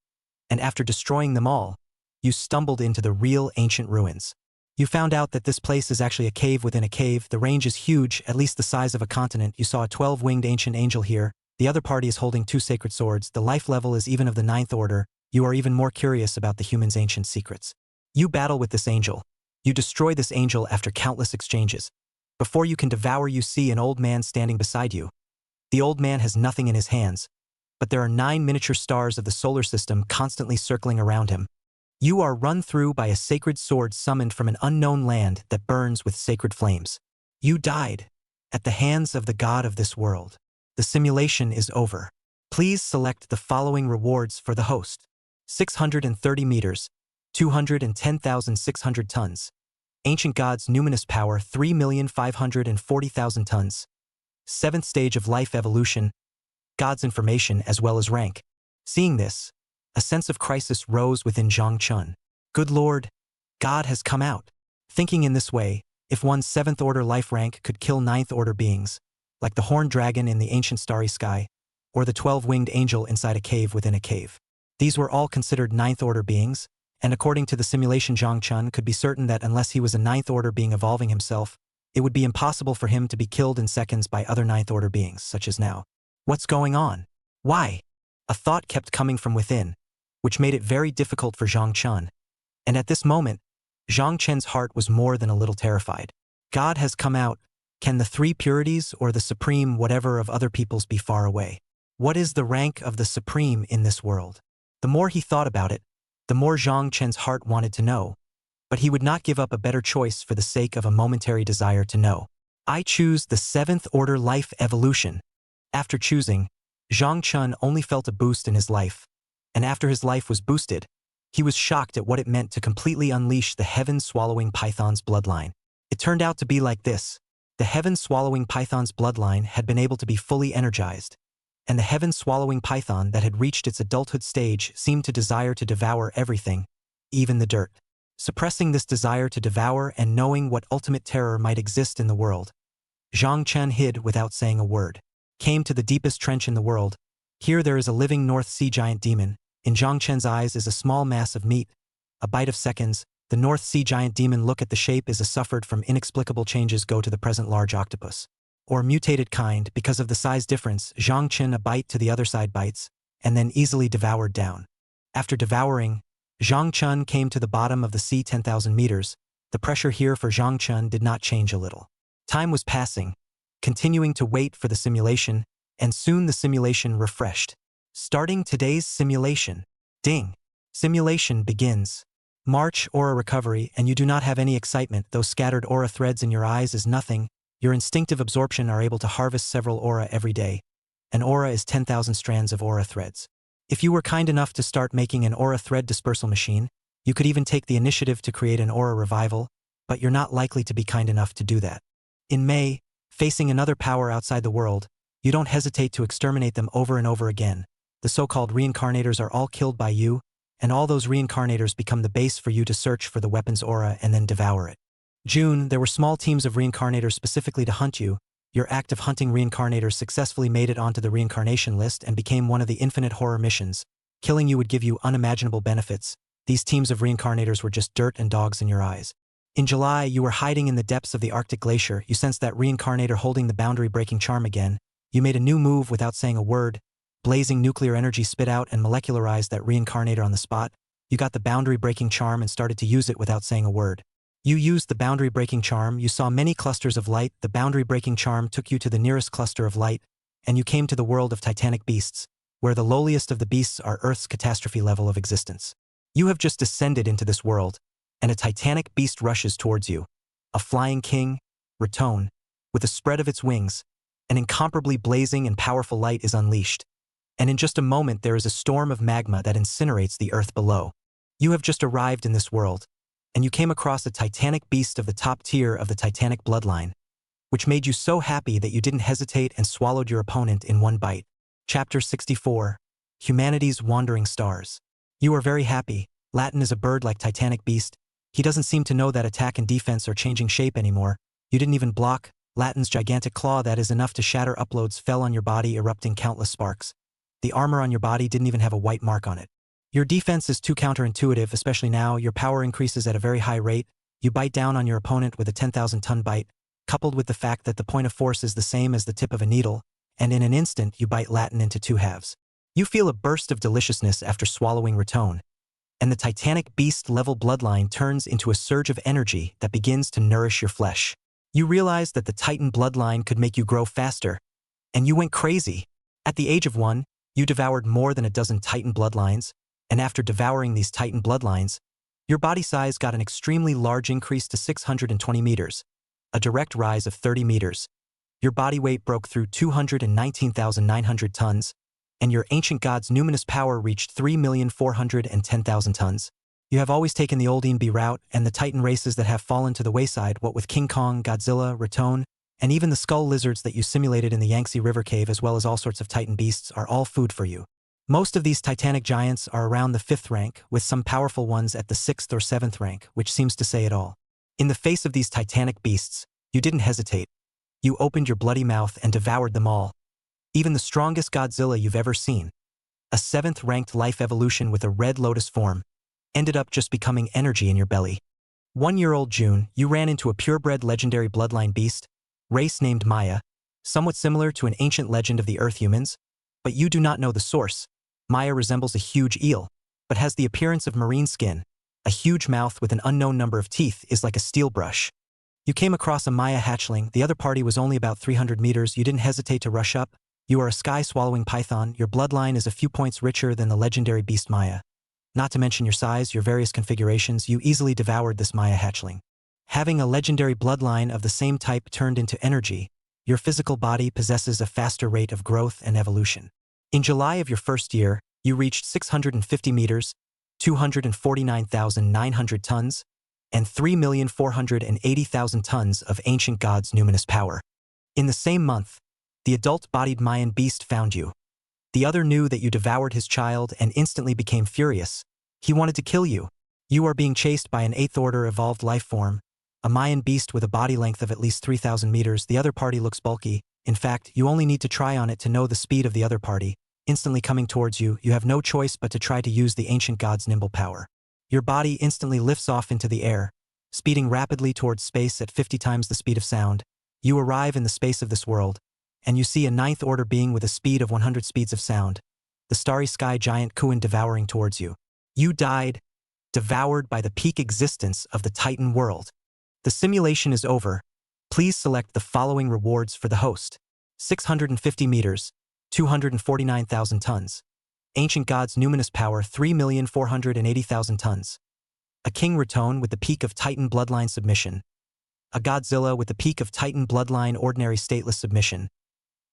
and after destroying them all, you stumbled into the real ancient ruins. You found out that this place is actually a cave within a cave. The range is huge, at least the size of a continent. You saw a 12-winged ancient angel here. The other party is holding 2 sacred swords. The life level is even of the 9th order. You are even more curious about the human's ancient secrets. You battle with this angel. You destroy this angel after countless exchanges. Before you can devour, you see an old man standing beside you. The old man has nothing in his hands, but there are 9 miniature stars of the solar system constantly circling around him. You are run through by a sacred sword summoned from an unknown land that burns with sacred flames. You died at the hands of the god of this world. The simulation is over. Please select the following rewards for the host. 630 meters, 210,600 tons. Ancient God's numinous power, 3,540,000 tons. 7th stage of life evolution, God's information as well as rank. Seeing this, a sense of crisis rose within Zhang Chun. Good Lord, God has come out. Thinking in this way, if one's 7th order life rank could kill 9th order beings, like the horned dragon in the ancient starry sky, or the 12-winged angel inside a cave within a cave. These were all considered 9th order beings, and according to the simulation, Zhang Chun could be certain that unless he was a 9th order being evolving himself, it would be impossible for him to be killed in seconds by other 9th order beings, such as now. What's going on? Why? A thought kept coming from within, which made it very difficult for Zhang Chun. And at this moment, Zhang Chen's heart was more than a little terrified. God has come out. Can the 3 purities or the supreme whatever of other peoples be far away? What is the rank of the supreme in this world? The more he thought about it, the more Zhang Chen's heart wanted to know, but he would not give up a better choice for the sake of a momentary desire to know. I choose the 7th order life evolution. After choosing, Zhang Chun only felt a boost in his life, and after his life was boosted, he was shocked at what it meant to completely unleash the heaven-swallowing python's bloodline. It turned out to be like this. The heaven-swallowing python's bloodline had been able to be fully energized, and the heaven-swallowing python that had reached its adulthood stage seemed to desire to devour everything, even the dirt. Suppressing this desire to devour and knowing what ultimate terror might exist in the world, Zhang Chen hid without saying a word. Came to the deepest trench in the world. Here there is a living North Sea giant demon. In Zhang Chen's eyes is a small mass of meat. A bite of seconds, the North Sea giant demon look at the shape is a suffered from inexplicable changes go to the present large octopus. Or mutated kind because of the size difference, Zhang Chen a bite to the other side bites, and then easily devoured down. After devouring, Zhang Chun came to the bottom of the sea 10,000 meters. The pressure here for Zhang Chun did not change a little. Time was passing, continuing to wait for the simulation, and soon the simulation refreshed. Starting today's simulation. Ding. Simulation begins. March aura recovery, and you do not have any excitement. Those scattered aura threads in your eyes is nothing. Your instinctive absorption are able to harvest several aura every day. An aura is 10,000 strands of aura threads. If you were kind enough to start making an aura thread dispersal machine, you could even take the initiative to create an aura revival, but you're not likely to be kind enough to do that. In May, facing another power outside the world, you don't hesitate to exterminate them over and over again. The so-called reincarnators are all killed by you, and all those reincarnators become the base for you to search for the weapon's aura and then devour it. June, there were small teams of reincarnators specifically to hunt you. Your act of hunting reincarnators successfully made it onto the reincarnation list and became one of the infinite horror missions. Killing you would give you unimaginable benefits. These teams of reincarnators were just dirt and dogs in your eyes. In July, you were hiding in the depths of the Arctic glacier. You sensed that reincarnator holding the boundary-breaking charm again. You made a new move without saying a word. blazing nuclear energy spit out and molecularized that reincarnator on the spot, you got the boundary-breaking charm and started to use it without saying a word. You used the boundary-breaking charm, you saw many clusters of light, the boundary-breaking charm took you to the nearest cluster of light, and you came to the world of titanic beasts, where the lowliest of the beasts are Earth's catastrophe level of existence. You have just descended into this world, and a titanic beast rushes towards you. A flying king, Reborn, with a spread of its wings, an incomparably blazing and powerful light is unleashed, and in just a moment there is a storm of magma that incinerates the earth below. You have just arrived in this world, and you came across a titanic beast of the top tier of the titanic bloodline, which made you so happy that you didn't hesitate and swallowed your opponent in one bite. Chapter 64. Humanity's Wandering Stars. You are very happy. Latin is a bird like titanic beast. He doesn't seem to know that attack and defense are changing shape anymore. You didn't even block. Latin's gigantic claw that is enough to shatter uploads fell on your body, erupting countless sparks. The armor on your body didn't even have a white mark on it. Your defense is too counterintuitive, especially now. Your power increases at a very high rate. You bite down on your opponent with a 10,000-ton bite, coupled with the fact that the point of force is the same as the tip of a needle, and in an instant you bite Latin into two halves. You feel a burst of deliciousness after swallowing Reborn, and the titanic beast-level bloodline turns into a surge of energy that begins to nourish your flesh. You realize that the Titan bloodline could make you grow faster, and you went crazy. At the age of 1, you devoured more than a dozen Titan bloodlines, and after devouring these Titan bloodlines, your body size got an extremely large increase to 620 meters, a direct rise of 30 meters. Your body weight broke through 219,900 tons, and your ancient god's numinous power reached 3,410,000 tons. You have always taken the old EMB route, and the Titan races that have fallen to the wayside, what with King Kong, Godzilla, Reborn, and even the skull lizards that you simulated in the Yangtze River Cave, as well as all sorts of Titan beasts, are all food for you. Most of these titanic giants are around the 5th rank, with some powerful ones at the 6th or 7th rank, which seems to say it all. In the face of these titanic beasts, you didn't hesitate. You opened your bloody mouth and devoured them all. Even the strongest Godzilla you've ever seen, a 7th-ranked life evolution with a red lotus form, ended up just becoming energy in your belly. 1-year-old June, you ran into a purebred legendary bloodline beast, race named Maya, somewhat similar to an ancient legend of the Earth humans, but you do not know the source. Maya resembles a huge eel, but has the appearance of marine skin. A huge mouth with an unknown number of teeth is like a steel brush. You came across a Maya hatchling. The other party was only about 300 meters. You didn't hesitate to rush up. You are a sky-swallowing python. Your bloodline is a few points richer than the legendary beast Maya. Not to mention your size, your various configurations, you easily devoured this Maya hatchling. Having a legendary bloodline of the same type turned into energy, your physical body possesses a faster rate of growth and evolution. In July of your first year, you reached 650 meters, 249,900 tons, and 3,480,000 tons of ancient god's numinous power. In the same month, the adult-bodied Mayan beast found you. The other knew that you devoured his child and instantly became furious. He wanted to kill you. You are being chased by an 8th-order evolved life form, a Mayan beast with a body length of at least 3,000 meters. The other party looks bulky. In fact, you only need to try on it to know the speed of the other party. Instantly coming towards you, you have no choice but to try to use the ancient god's nimble power. Your body instantly lifts off into the air, speeding rapidly towards space at 50 times the speed of sound. You arrive in the space of this world, and you see a 9th-order being with a speed of 100 speeds of sound, the starry sky giant Kuan devouring towards you. You died, devoured by the peak existence of the Titan world. The simulation is over. Please select the following rewards for the host. 650 meters, 249,000 tons. Ancient god's numinous power, 3,480,000 tons. A King Reborn with the peak of Titan bloodline submission. A Godzilla with the peak of Titan bloodline ordinary stateless submission.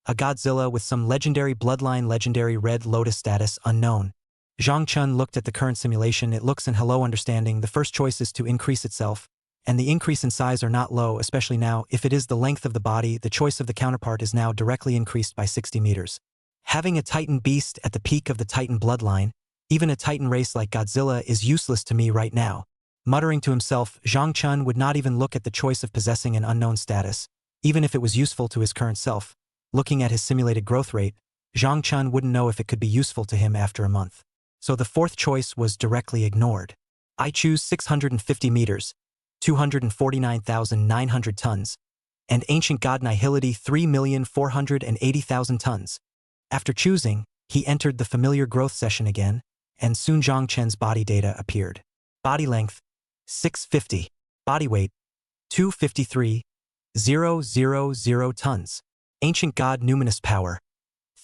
A Godzilla with some legendary bloodline legendary red lotus status unknown. Zhang Chun looked at the current simulation. It looks and hello understanding. The first choice is to increase itself, and the increase in size are not low, especially now. If it is the length of the body, the choice of the counterpart is now directly increased by 60 meters. Having a Titan beast at the peak of the Titan bloodline, even a Titan race like Godzilla, is useless to me right now. Muttering to himself, Zhang Chun would not even look at the choice of possessing an unknown status, even if it was useful to his current self. Looking at his simulated growth rate, Zhang Chun wouldn't know if it could be useful to him after a month. So the 4th choice was directly ignored. I choose 650 meters, 249,900 tons, and ancient god nihility 3,480,000 tons. After choosing, He entered the familiar growth session again, and soon Zhang Chen's body data appeared. Body length, 650. Body weight, 253,000 tons. Ancient God numinous power,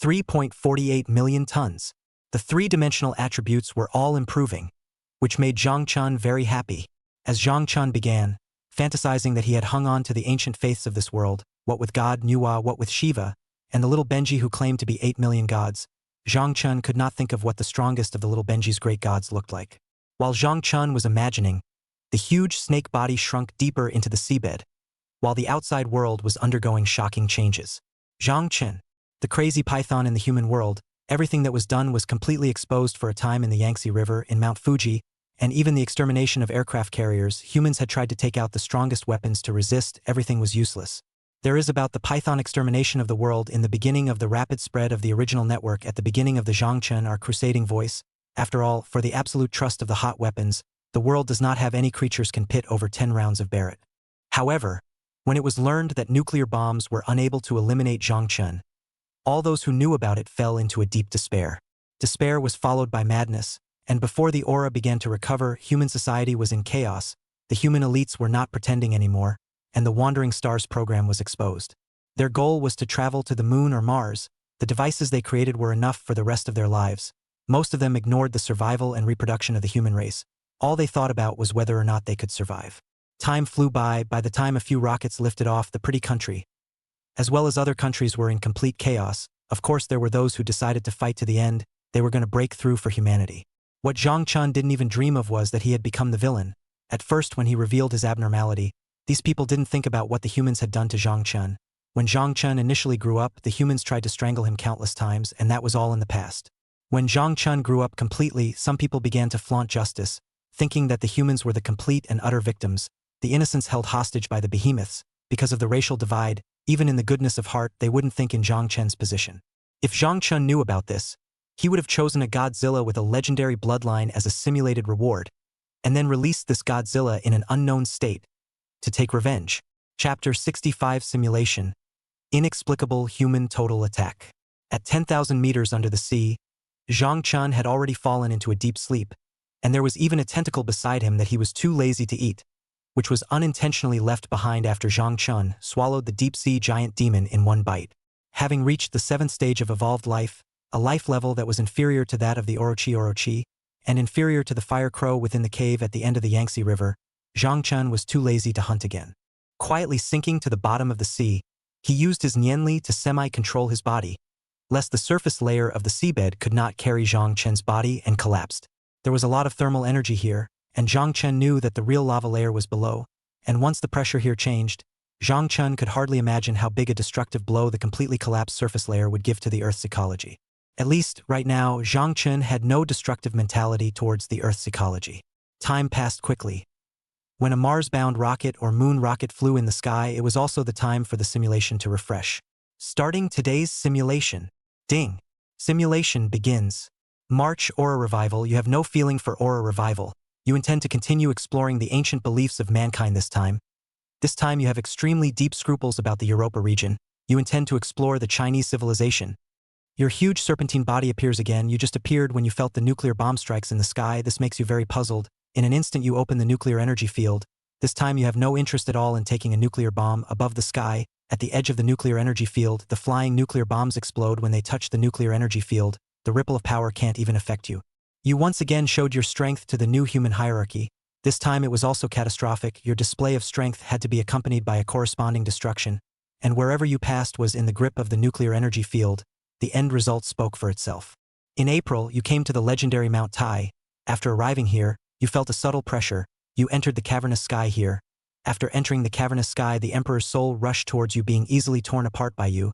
3.48 million tons. The three-dimensional attributes were all improving, which made Zhang Chen very happy. As Zhang Chen began, fantasizing that he had hung on to the ancient faiths of this world, what with God, Nuwa, what with Shiva, and the little Benji who claimed to be 8 million gods, Zhang Chen could not think of what the strongest of the little Benji's great gods looked like. While Zhang Chen was imagining, the huge snake body shrunk deeper into the seabed, while the outside world was undergoing shocking changes. Zhang Chen, the crazy python in the human world, everything that was done was completely exposed for a time in the Yangtze River, in Mount Fuji, and even the extermination of aircraft carriers. Humans had tried to take out the strongest weapons to resist, everything was useless. There is about the python extermination of the world in the beginning of the rapid spread of the original network at the beginning of the Zhang Chen, our crusading voice. After all, for the absolute trust of the hot weapons, the world does not have any creatures can pit over 10 rounds of Barrett. However, when it was learned that nuclear bombs were unable to eliminate Zhang Chen, all those who knew about it fell into a deep despair. Despair was followed by madness, and before the aura began to recover, human society was in chaos, the human elites were not pretending anymore, and the Wandering Stars program was exposed. Their goal was to travel to the moon or Mars. The devices they created were enough for the rest of their lives. Most of them ignored the survival and reproduction of the human race. All they thought about was whether or not they could survive. Time flew by the time a few rockets lifted off the pretty country. As well as other countries were in complete chaos, of course there were those who decided to fight to the end. They were going to break through for humanity. What Zhang Chen didn't even dream of was that he had become the villain. At first, when he revealed his abnormality, these people didn't think about what the humans had done to Zhang Chen. When Zhang Chen initially grew up, the humans tried to strangle him countless times, and that was all in the past. When Zhang Chen grew up completely, some people began to flaunt justice, thinking that the humans were the complete and utter victims, the innocents held hostage by the behemoths. Because of the racial divide, even in the goodness of heart, they wouldn't think in Zhang Chen's position. If Zhang Chen knew about this, he would have chosen a Godzilla with a legendary bloodline as a simulated reward, and then released this Godzilla in an unknown state to take revenge. Chapter 65 Simulation. Inexplicable Human Total Attack. At 10,000 meters under the sea, Zhang Chen had already fallen into a deep sleep, and there was even a tentacle beside him that he was too lazy to eat, which was unintentionally left behind after Zhang Chen swallowed the deep-sea giant demon in one bite. Having reached the 7th stage of evolved life, a life level that was inferior to that of the Orochi, and inferior to the fire crow within the cave at the end of the Yangtze River, Zhang Chen was too lazy to hunt again. Quietly sinking to the bottom of the sea, he used his Nianli to semi-control his body, lest the surface layer of the seabed could not carry Zhang Chen's body and collapsed. There was a lot of thermal energy here, and Zhang Chen knew that the real lava layer was below, and once the pressure here changed, Zhang Chen could hardly imagine how big a destructive blow the completely collapsed surface layer would give to the Earth's ecology. At least, right now, Zhang Chen had no destructive mentality towards the Earth's ecology. Time passed quickly. When a Mars-bound rocket or moon rocket flew in the sky, it was also the time for the simulation to refresh. Starting today's simulation. Ding. Simulation begins. March Aura Revival. You have no feeling for Aura Revival. You intend to continue exploring the ancient beliefs of mankind this time. This time you have extremely deep scruples about the Europa region. You intend to explore the Chinese civilization. Your huge serpentine body appears again. You just appeared when you felt the nuclear bomb strikes in the sky. This makes you very puzzled. In an instant you open the nuclear energy field. This time you have no interest at all in taking a nuclear bomb above the sky. At the edge of the nuclear energy field, the flying nuclear bombs explode when they touch the nuclear energy field. The ripple of power can't even affect you. You once again showed your strength to the new human hierarchy. This time it was also catastrophic. Your display of strength had to be accompanied by a corresponding destruction, and wherever you passed was in the grip of the nuclear energy field. The end result spoke for itself. In April, you came to the legendary Mount Tai. After arriving here, you felt a subtle pressure. You entered the cavernous sky here. After entering the cavernous sky, the Emperor's soul rushed towards you, being easily torn apart by you.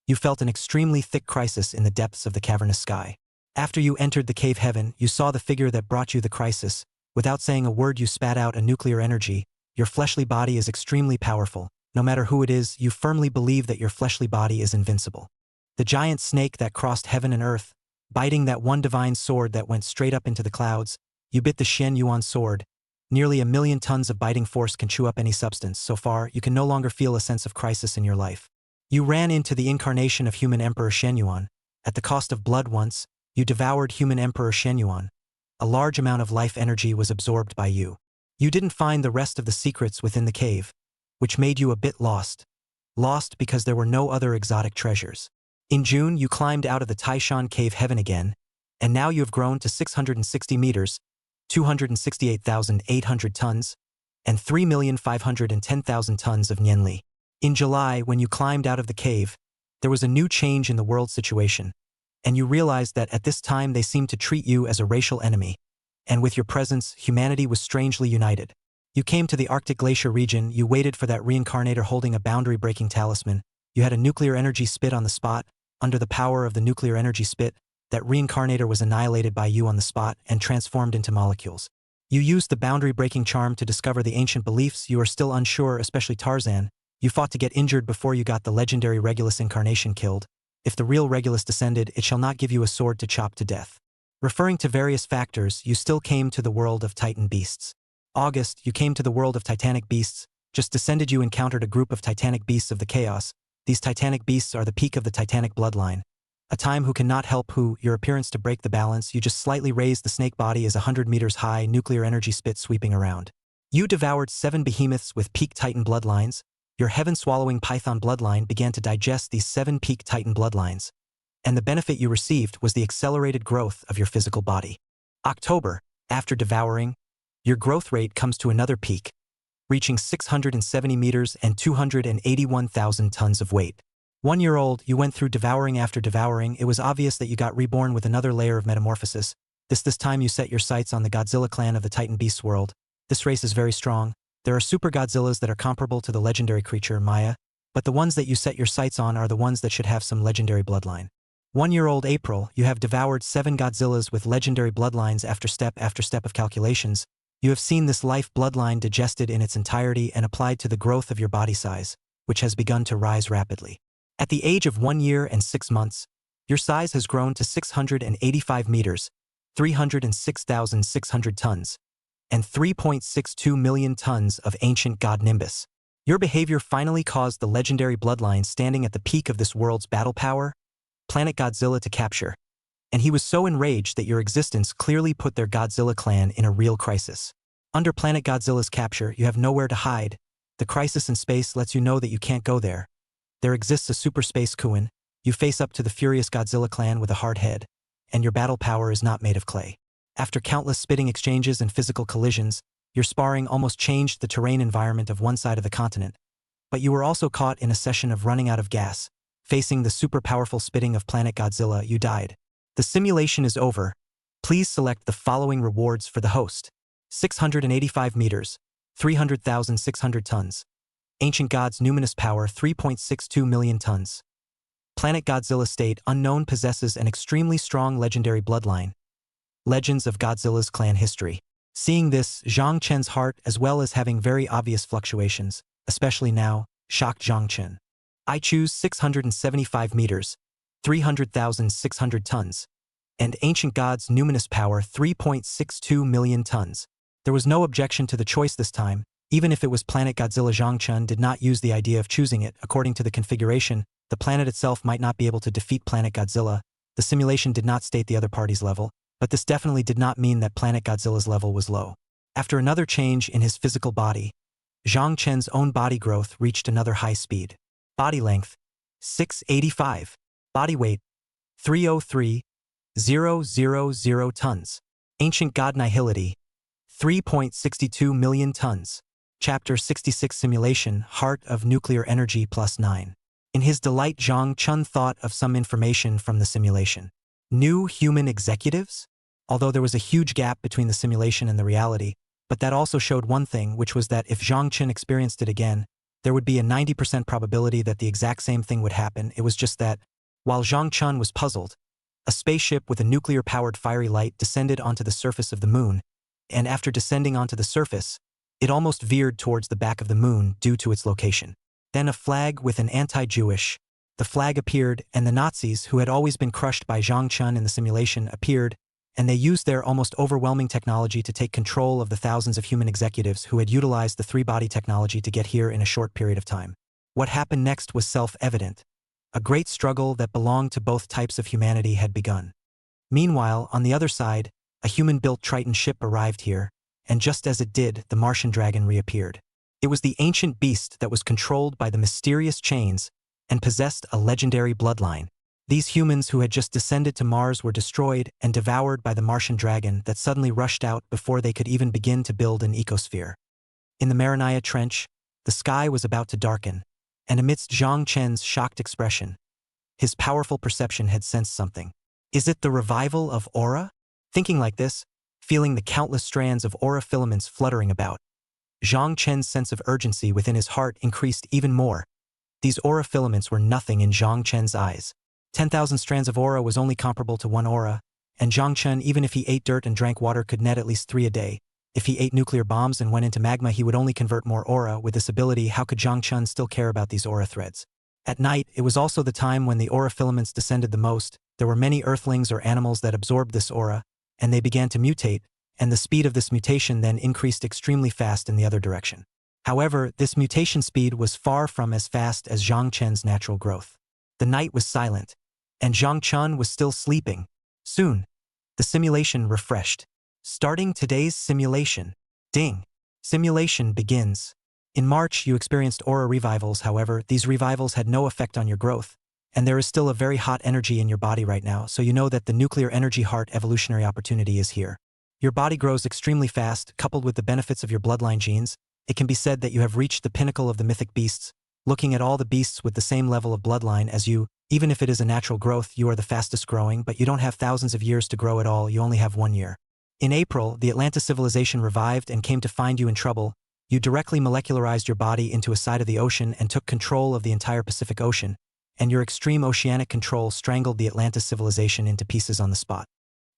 You felt an extremely thick crisis in the depths of the cavernous sky. After you entered the cave heaven, you saw the figure that brought you the crisis. Without saying a word, you spat out a nuclear energy. Your fleshly body is extremely powerful. No matter who it is, you firmly believe that your fleshly body is invincible. The giant snake that crossed heaven and earth, biting that one divine sword that went straight up into the clouds, you bit the Shen Yuan sword. Nearly 1,000,000 tons of biting force can chew up any substance. So far, you can no longer feel a sense of crisis in your life. You ran into the incarnation of human Emperor Shen Yuan. At the cost of blood once, you devoured human Emperor Shenyuan. A large amount of life energy was absorbed by you. You didn't find the rest of the secrets within the cave, which made you a bit lost. Lost because there were no other exotic treasures. In June, you climbed out of the Taishan cave heaven again, and now you have grown to 660 meters, 268,800 tons, and 3,510,000 tons of Nianli. In July, when you climbed out of the cave, there was a new change in the world situation, and you realized that at this time they seemed to treat you as a racial enemy, and with your presence, humanity was strangely united. You came to the Arctic Glacier region, you waited for that reincarnator holding a boundary-breaking talisman, you had a nuclear energy spit on the spot. Under the power of the nuclear energy spit, that reincarnator was annihilated by you on the spot and transformed into molecules. You used the boundary-breaking charm to discover the ancient beliefs. You are still unsure, especially Tarzan. You fought to get injured before you got the legendary Regulus incarnation killed. If the real Regulus descended, it shall not give you a sword to chop to death. Referring to various factors, you still came to the world of Titan beasts. August, you came to the world of Titanic beasts. Just descended, you encountered a group of Titanic beasts of the chaos. These Titanic beasts are the peak of the Titanic bloodline. A time who cannot help who, your appearance to break the balance, you just slightly raised the snake body as 100 meters high nuclear energy spit sweeping around. You devoured 7 behemoths with peak Titan bloodlines. Your heaven-swallowing python bloodline began to digest these 7 peak Titan bloodlines. And the benefit you received was the accelerated growth of your physical body. October, after devouring, your growth rate comes to another peak, reaching 670 meters and 281,000 tons of weight. 1 year old, you went through devouring after devouring. It was obvious that you got reborn with another layer of metamorphosis. This time you set your sights on the Godzilla clan of the Titan Beasts world. This race is very strong. There are super Godzillas that are comparable to the legendary creature, Maya, but the ones that you set your sights on are the ones that should have some legendary bloodline. 1 year old April, you have devoured 7 Godzillas with legendary bloodlines after step of calculations. You have seen this life bloodline digested in its entirety and applied to the growth of your body size, which has begun to rise rapidly. At the age of 1 year and 6 months, your size has grown to 685 meters, 306,600 tons, and 3.62 million tons of ancient god Nimbus. Your behavior finally caused the legendary bloodline standing at the peak of this world's battle power, Planet Godzilla, to capture, and he was so enraged that your existence clearly put their Godzilla clan in a real crisis. Under Planet Godzilla's capture, you have nowhere to hide. The crisis in space lets you know that you can't go there. There exists a super space Kuin. You face up to the furious Godzilla clan with a hard head, and your battle power is not made of clay. After countless spitting exchanges and physical collisions, your sparring almost changed the terrain environment of one side of the continent. But you were also caught in a session of running out of gas. Facing the super powerful spitting of Planet Godzilla, you died. The simulation is over. Please select the following rewards for the host. 685 meters, 300,600 tons. Ancient God's numinous power, 3.62 million tons. Planet Godzilla state unknown possesses an extremely strong legendary bloodline. Legends of Godzilla's clan history. Seeing this, Zhang Chen's heart, as well as having very obvious fluctuations, especially now, shocked Zhang Chen. I choose 675 meters, 300,600 tons, and Ancient God's numinous power, 3.62 million tons. There was no objection to the choice this time. Even if it was Planet Godzilla, Zhang Chen did not use the idea of choosing it. According to the configuration, the planet itself might not be able to defeat Planet Godzilla. The simulation did not state the other party's level, but this definitely did not mean that Planet Godzilla's level was low. After another change in his physical body, Zhang Chen's own body growth reached another high speed. Body length, 685. Body weight, 303,000 tons. Ancient God nihility, 3.62 million tons. Chapter 66 Simulation, Heart of Nuclear Energy +9. In his delight, Zhang Chen thought of some information from the simulation. New human executives? Although there was a huge gap between the simulation and the reality, but that also showed one thing, which was that if Zhang Chen experienced it again, there would be a 90% probability that the exact same thing would happen. It was just that, while Zhang Chen was puzzled, a spaceship with a nuclear-powered fiery light descended onto the surface of the moon, and after descending onto the surface, it almost veered towards the back of the moon due to its location. Then a flag with an anti-Jewish. The flag appeared, and the Nazis, who had always been crushed by Zhang Chen in the simulation, appeared, and they used their almost overwhelming technology to take control of the thousands of human executives who had utilized the three-body technology to get here in a short period of time. What happened next was self-evident. A great struggle that belonged to both types of humanity had begun. Meanwhile, on the other side, a human-built Triton ship arrived here, and just as it did, the Martian dragon reappeared. It was the ancient beast that was controlled by the mysterious chains and possessed a legendary bloodline. These humans who had just descended to Mars were destroyed and devoured by the Martian dragon that suddenly rushed out before they could even begin to build an ecosphere. In the Maranaya Trench, the sky was about to darken, and amidst Zhang Chen's shocked expression, his powerful perception had sensed something. Is it the revival of aura? Thinking like this, feeling the countless strands of aura filaments fluttering about, Zhang Chen's sense of urgency within his heart increased even more. These aura filaments were nothing in Zhang Chen's eyes. 10,000 strands of aura was only comparable to one aura, and Zhang Chen, even if he ate dirt and drank water, could net at least 3 a day. If he ate nuclear bombs and went into magma, he would only convert more aura. With this ability, how could Zhang Chen still care about these aura threads? At night, it was also the time when the aura filaments descended the most. There were many earthlings or animals that absorbed this aura, and they began to mutate, and the speed of this mutation then increased extremely fast in the other direction. However, this mutation speed was far from as fast as Zhang Chen's natural growth. The night was silent, and Zhang Chen was still sleeping. Soon, the simulation refreshed. Starting today's simulation. Ding. Simulation begins. In March, you experienced aura revivals. However, these revivals had no effect on your growth, and there is still a very hot energy in your body right now, so you know that the nuclear energy heart evolutionary opportunity is here. Your body grows extremely fast, coupled with the benefits of your bloodline genes. It can be said that you have reached the pinnacle of the mythic beasts. Looking at all the beasts with the same level of bloodline as you, even if it is a natural growth, you are the fastest growing, but you don't have thousands of years to grow at all, you only have 1 year. In April, the Atlantis civilization revived and came to find you in trouble. You directly molecularized your body into a side of the ocean and took control of the entire Pacific Ocean, and your extreme oceanic control strangled the Atlantis civilization into pieces on the spot.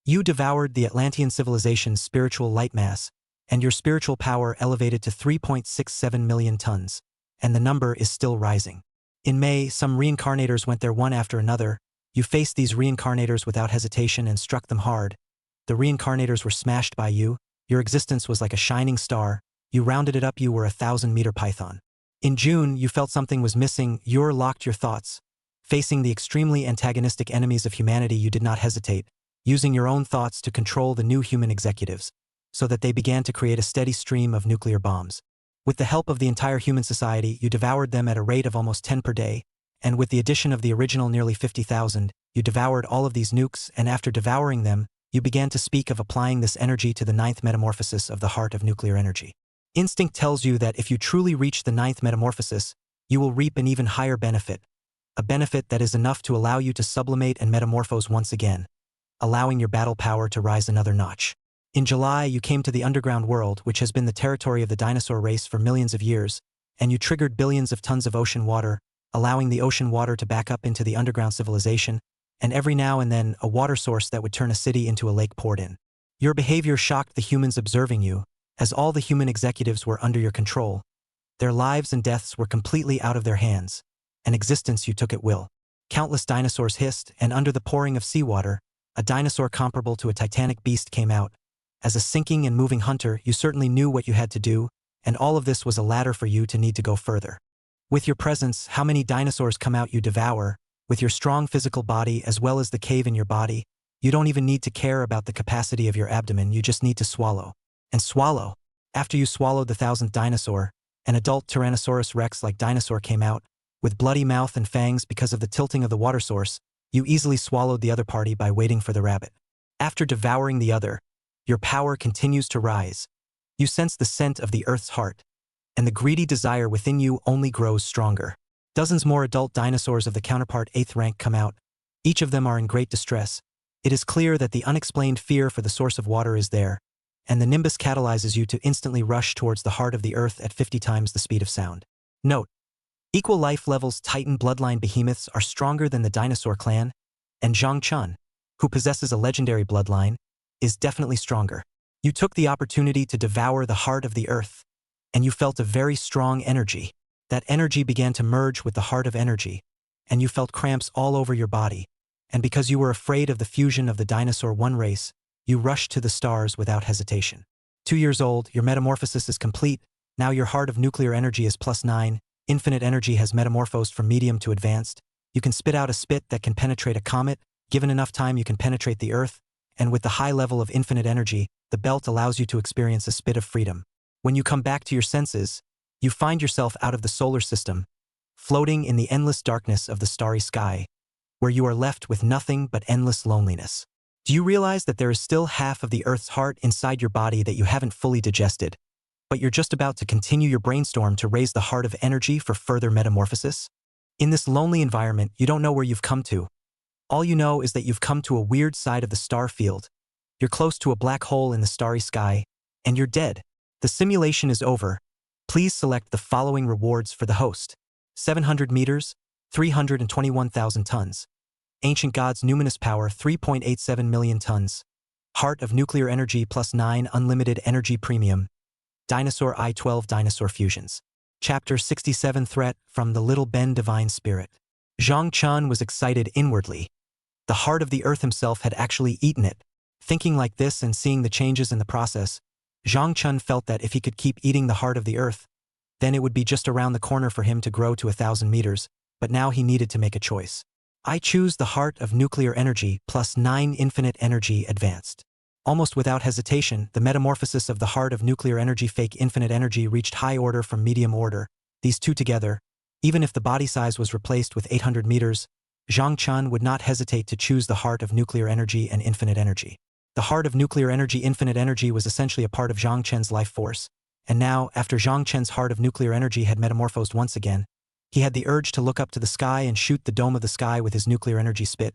You devoured the Atlantean civilization's spiritual light mass, and your spiritual power elevated to 3.67 million tons, and the number is still rising. In May, some reincarnators went there one after another. You faced these reincarnators without hesitation and struck them hard. The reincarnators were smashed by you. Your existence was like a shining star. You rounded it up, you were a 1,000-meter python. In June, you felt something was missing. You locked your thoughts. Facing the extremely antagonistic enemies of humanity, you did not hesitate, using your own thoughts to control the new human executives, so that they began to create a steady stream of nuclear bombs. With the help of the entire human society, you devoured them at a rate of almost 10 per day, and with the addition of the original nearly 50,000, you devoured all of these nukes, and after devouring them, you began to speak of applying this energy to the 9th metamorphosis of the heart of nuclear energy. Instinct tells you that if you truly reach the 9th metamorphosis, you will reap an even higher benefit, a benefit that is enough to allow you to sublimate and metamorphose once again, allowing your battle power to rise another notch. In July, you came to the underground world, which has been the territory of the dinosaur race for millions of years, and you triggered billions of tons of ocean water, allowing the ocean water to back up into the underground civilization, and every now and then a water source that would turn a city into a lake poured in. Your behavior shocked the humans observing you, as all the human executives were under your control. Their lives and deaths were completely out of their hands, and existence you took at will. Countless dinosaurs hissed, and under the pouring of seawater, a dinosaur comparable to a titanic beast came out. As a sinking and moving hunter, you certainly knew what you had to do, and all of this was a ladder for you to need to go further. With your presence, how many dinosaurs come out you devour. With your strong physical body as well as the cave in your body, you don't even need to care about the capacity of your abdomen, you just need to swallow. And swallow. After you swallowed the 1,000th dinosaur, an adult Tyrannosaurus Rex-like dinosaur came out, with bloody mouth and fangs because of the tilting of the water source. You easily swallowed the other party by waiting for the rabbit. After devouring the other, your power continues to rise. You sense the scent of the Earth's heart, and the greedy desire within you only grows stronger. Dozens more adult dinosaurs of the counterpart 8th rank come out. Each of them are in great distress. It is clear that the unexplained fear for the source of water is there, and the nimbus catalyzes you to instantly rush towards the heart of the Earth at 50 times the speed of sound. Note: equal life levels Titan bloodline behemoths are stronger than the dinosaur clan, and Zhang Chen, who possesses a legendary bloodline, is definitely stronger. You took the opportunity to devour the heart of the Earth, and you felt a very strong energy. That energy began to merge with the heart of energy, and you felt cramps all over your body, and because you were afraid of the fusion of the Dinosaur 1 race, you rushed to the stars without hesitation. 2 years old, your metamorphosis is complete. Now your heart of nuclear energy is +9, infinite energy has metamorphosed from medium to advanced, You can spit out a spit that can penetrate a comet. Given enough time, you can penetrate the Earth. And with the high level of infinite energy, the belt allows you to experience a spit of freedom. When you come back to your senses, you find yourself out of the solar system, floating in the endless darkness of the starry sky, where you are left with nothing but endless loneliness. Do you realize that there is still half of the Earth's heart inside your body that you haven't fully digested, but you're just about to continue your brainstorm to raise the heart of energy for further metamorphosis? In this lonely environment, you don't know where you've come to. All you know is that you've come to a weird side of the star field. You're close to a black hole in the starry sky, and you're dead. The simulation is over. Please select the following rewards for the host. 700 meters, 321,000 tons. Ancient Gods Numinous Power 3.87 million tons. Heart of Nuclear Energy +9 Unlimited Energy Premium. Dinosaur I-12 Dinosaur Fusions. Chapter 67 Threat from the Little Ben Divine Spirit. Zhang Chun was excited inwardly. The heart of the Earth himself had actually eaten it. Thinking like this and seeing the changes in the process, Zhang Chun felt that if he could keep eating the heart of the Earth, then it would be just around the corner for him to grow to 1,000 meters, but now he needed to make a choice. I choose the Heart of Nuclear Energy +9 Infinite Energy Advanced. Almost without hesitation, the metamorphosis of the Heart of Nuclear Energy Fake Infinite Energy reached high order from medium order. These two together, even if the body size was replaced with 800 meters, Zhang Chun would not hesitate to choose the Heart of Nuclear Energy and Infinite Energy. The Heart of Nuclear Energy Infinite Energy was essentially a part of Zhang Chen's life force, and now, after Zhang Chen's Heart of Nuclear Energy had metamorphosed once again, he had the urge to look up to the sky and shoot the dome of the sky with his nuclear energy spit,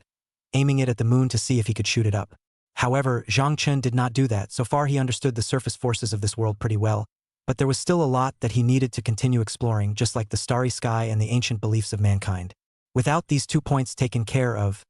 aiming it at the moon to see if he could shoot it up. However, Zhang Chen did not do that. So far he understood the surface forces of this world pretty well, but there was still a lot that he needed to continue exploring, just like the starry sky and the ancient beliefs of mankind. Without these 2 points taken care of,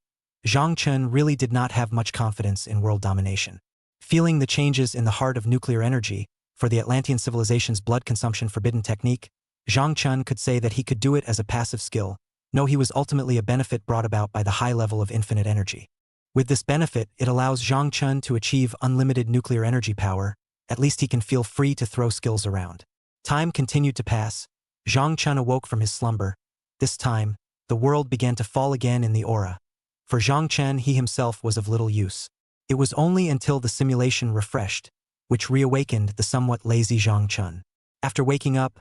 Zhang Chen really did not have much confidence in world domination. Feeling the changes in the heart of nuclear energy, for the Atlantean civilization's blood consumption forbidden technique, Zhang Chen could say that he could do it as a passive skill. No, he was ultimately a benefit brought about by the high level of infinite energy. With this benefit, it allows Zhang Chen to achieve unlimited nuclear energy power. At least he can feel free to throw skills around. Time continued to pass. Zhang Chen awoke from his slumber. This time, the world began to fall again in the aura. For Zhang Chen, he himself was of little use. It was only until the simulation refreshed, which reawakened the somewhat lazy Zhang Chen. After waking up,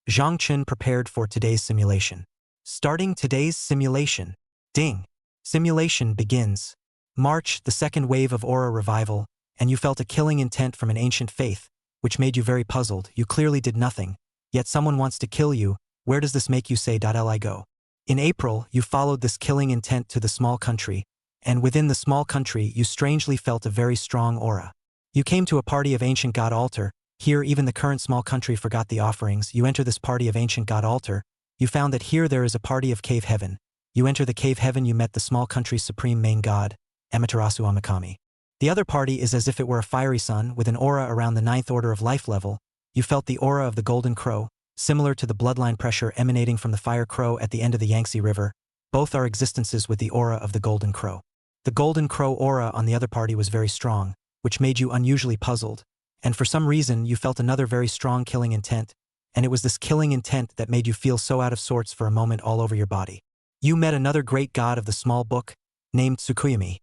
Zhang Chen prepared for today's simulation. Starting today's simulation. Ding. Simulation begins. March, the second wave of aura revival, and you felt a killing intent from an ancient faith, which made you very puzzled. You clearly did nothing, yet someone wants to kill you. Where does this make you say "Li go"? In April, you followed this killing intent to the small country, and within the small country you strangely felt a very strong aura. You came to a party of ancient god altar. Here even the current small country forgot the offerings. You enter this party of ancient god altar. You found that here there is a party of cave heaven. You enter the cave heaven. You met the small country's supreme main god, Amaterasu Amakami. The other party is as if it were a fiery sun with an aura around the 9th order of life level. You felt the aura of the golden crow, similar to the bloodline pressure emanating from the fire crow at the end of the Yangtze River. Both are existences with the aura of the golden crow. The golden crow aura on the other party was very strong, which made you unusually puzzled, and for some reason you felt another very strong killing intent, and it was this killing intent that made you feel so out of sorts for a moment all over your body. You met another great god of the small book, named Tsukuyami.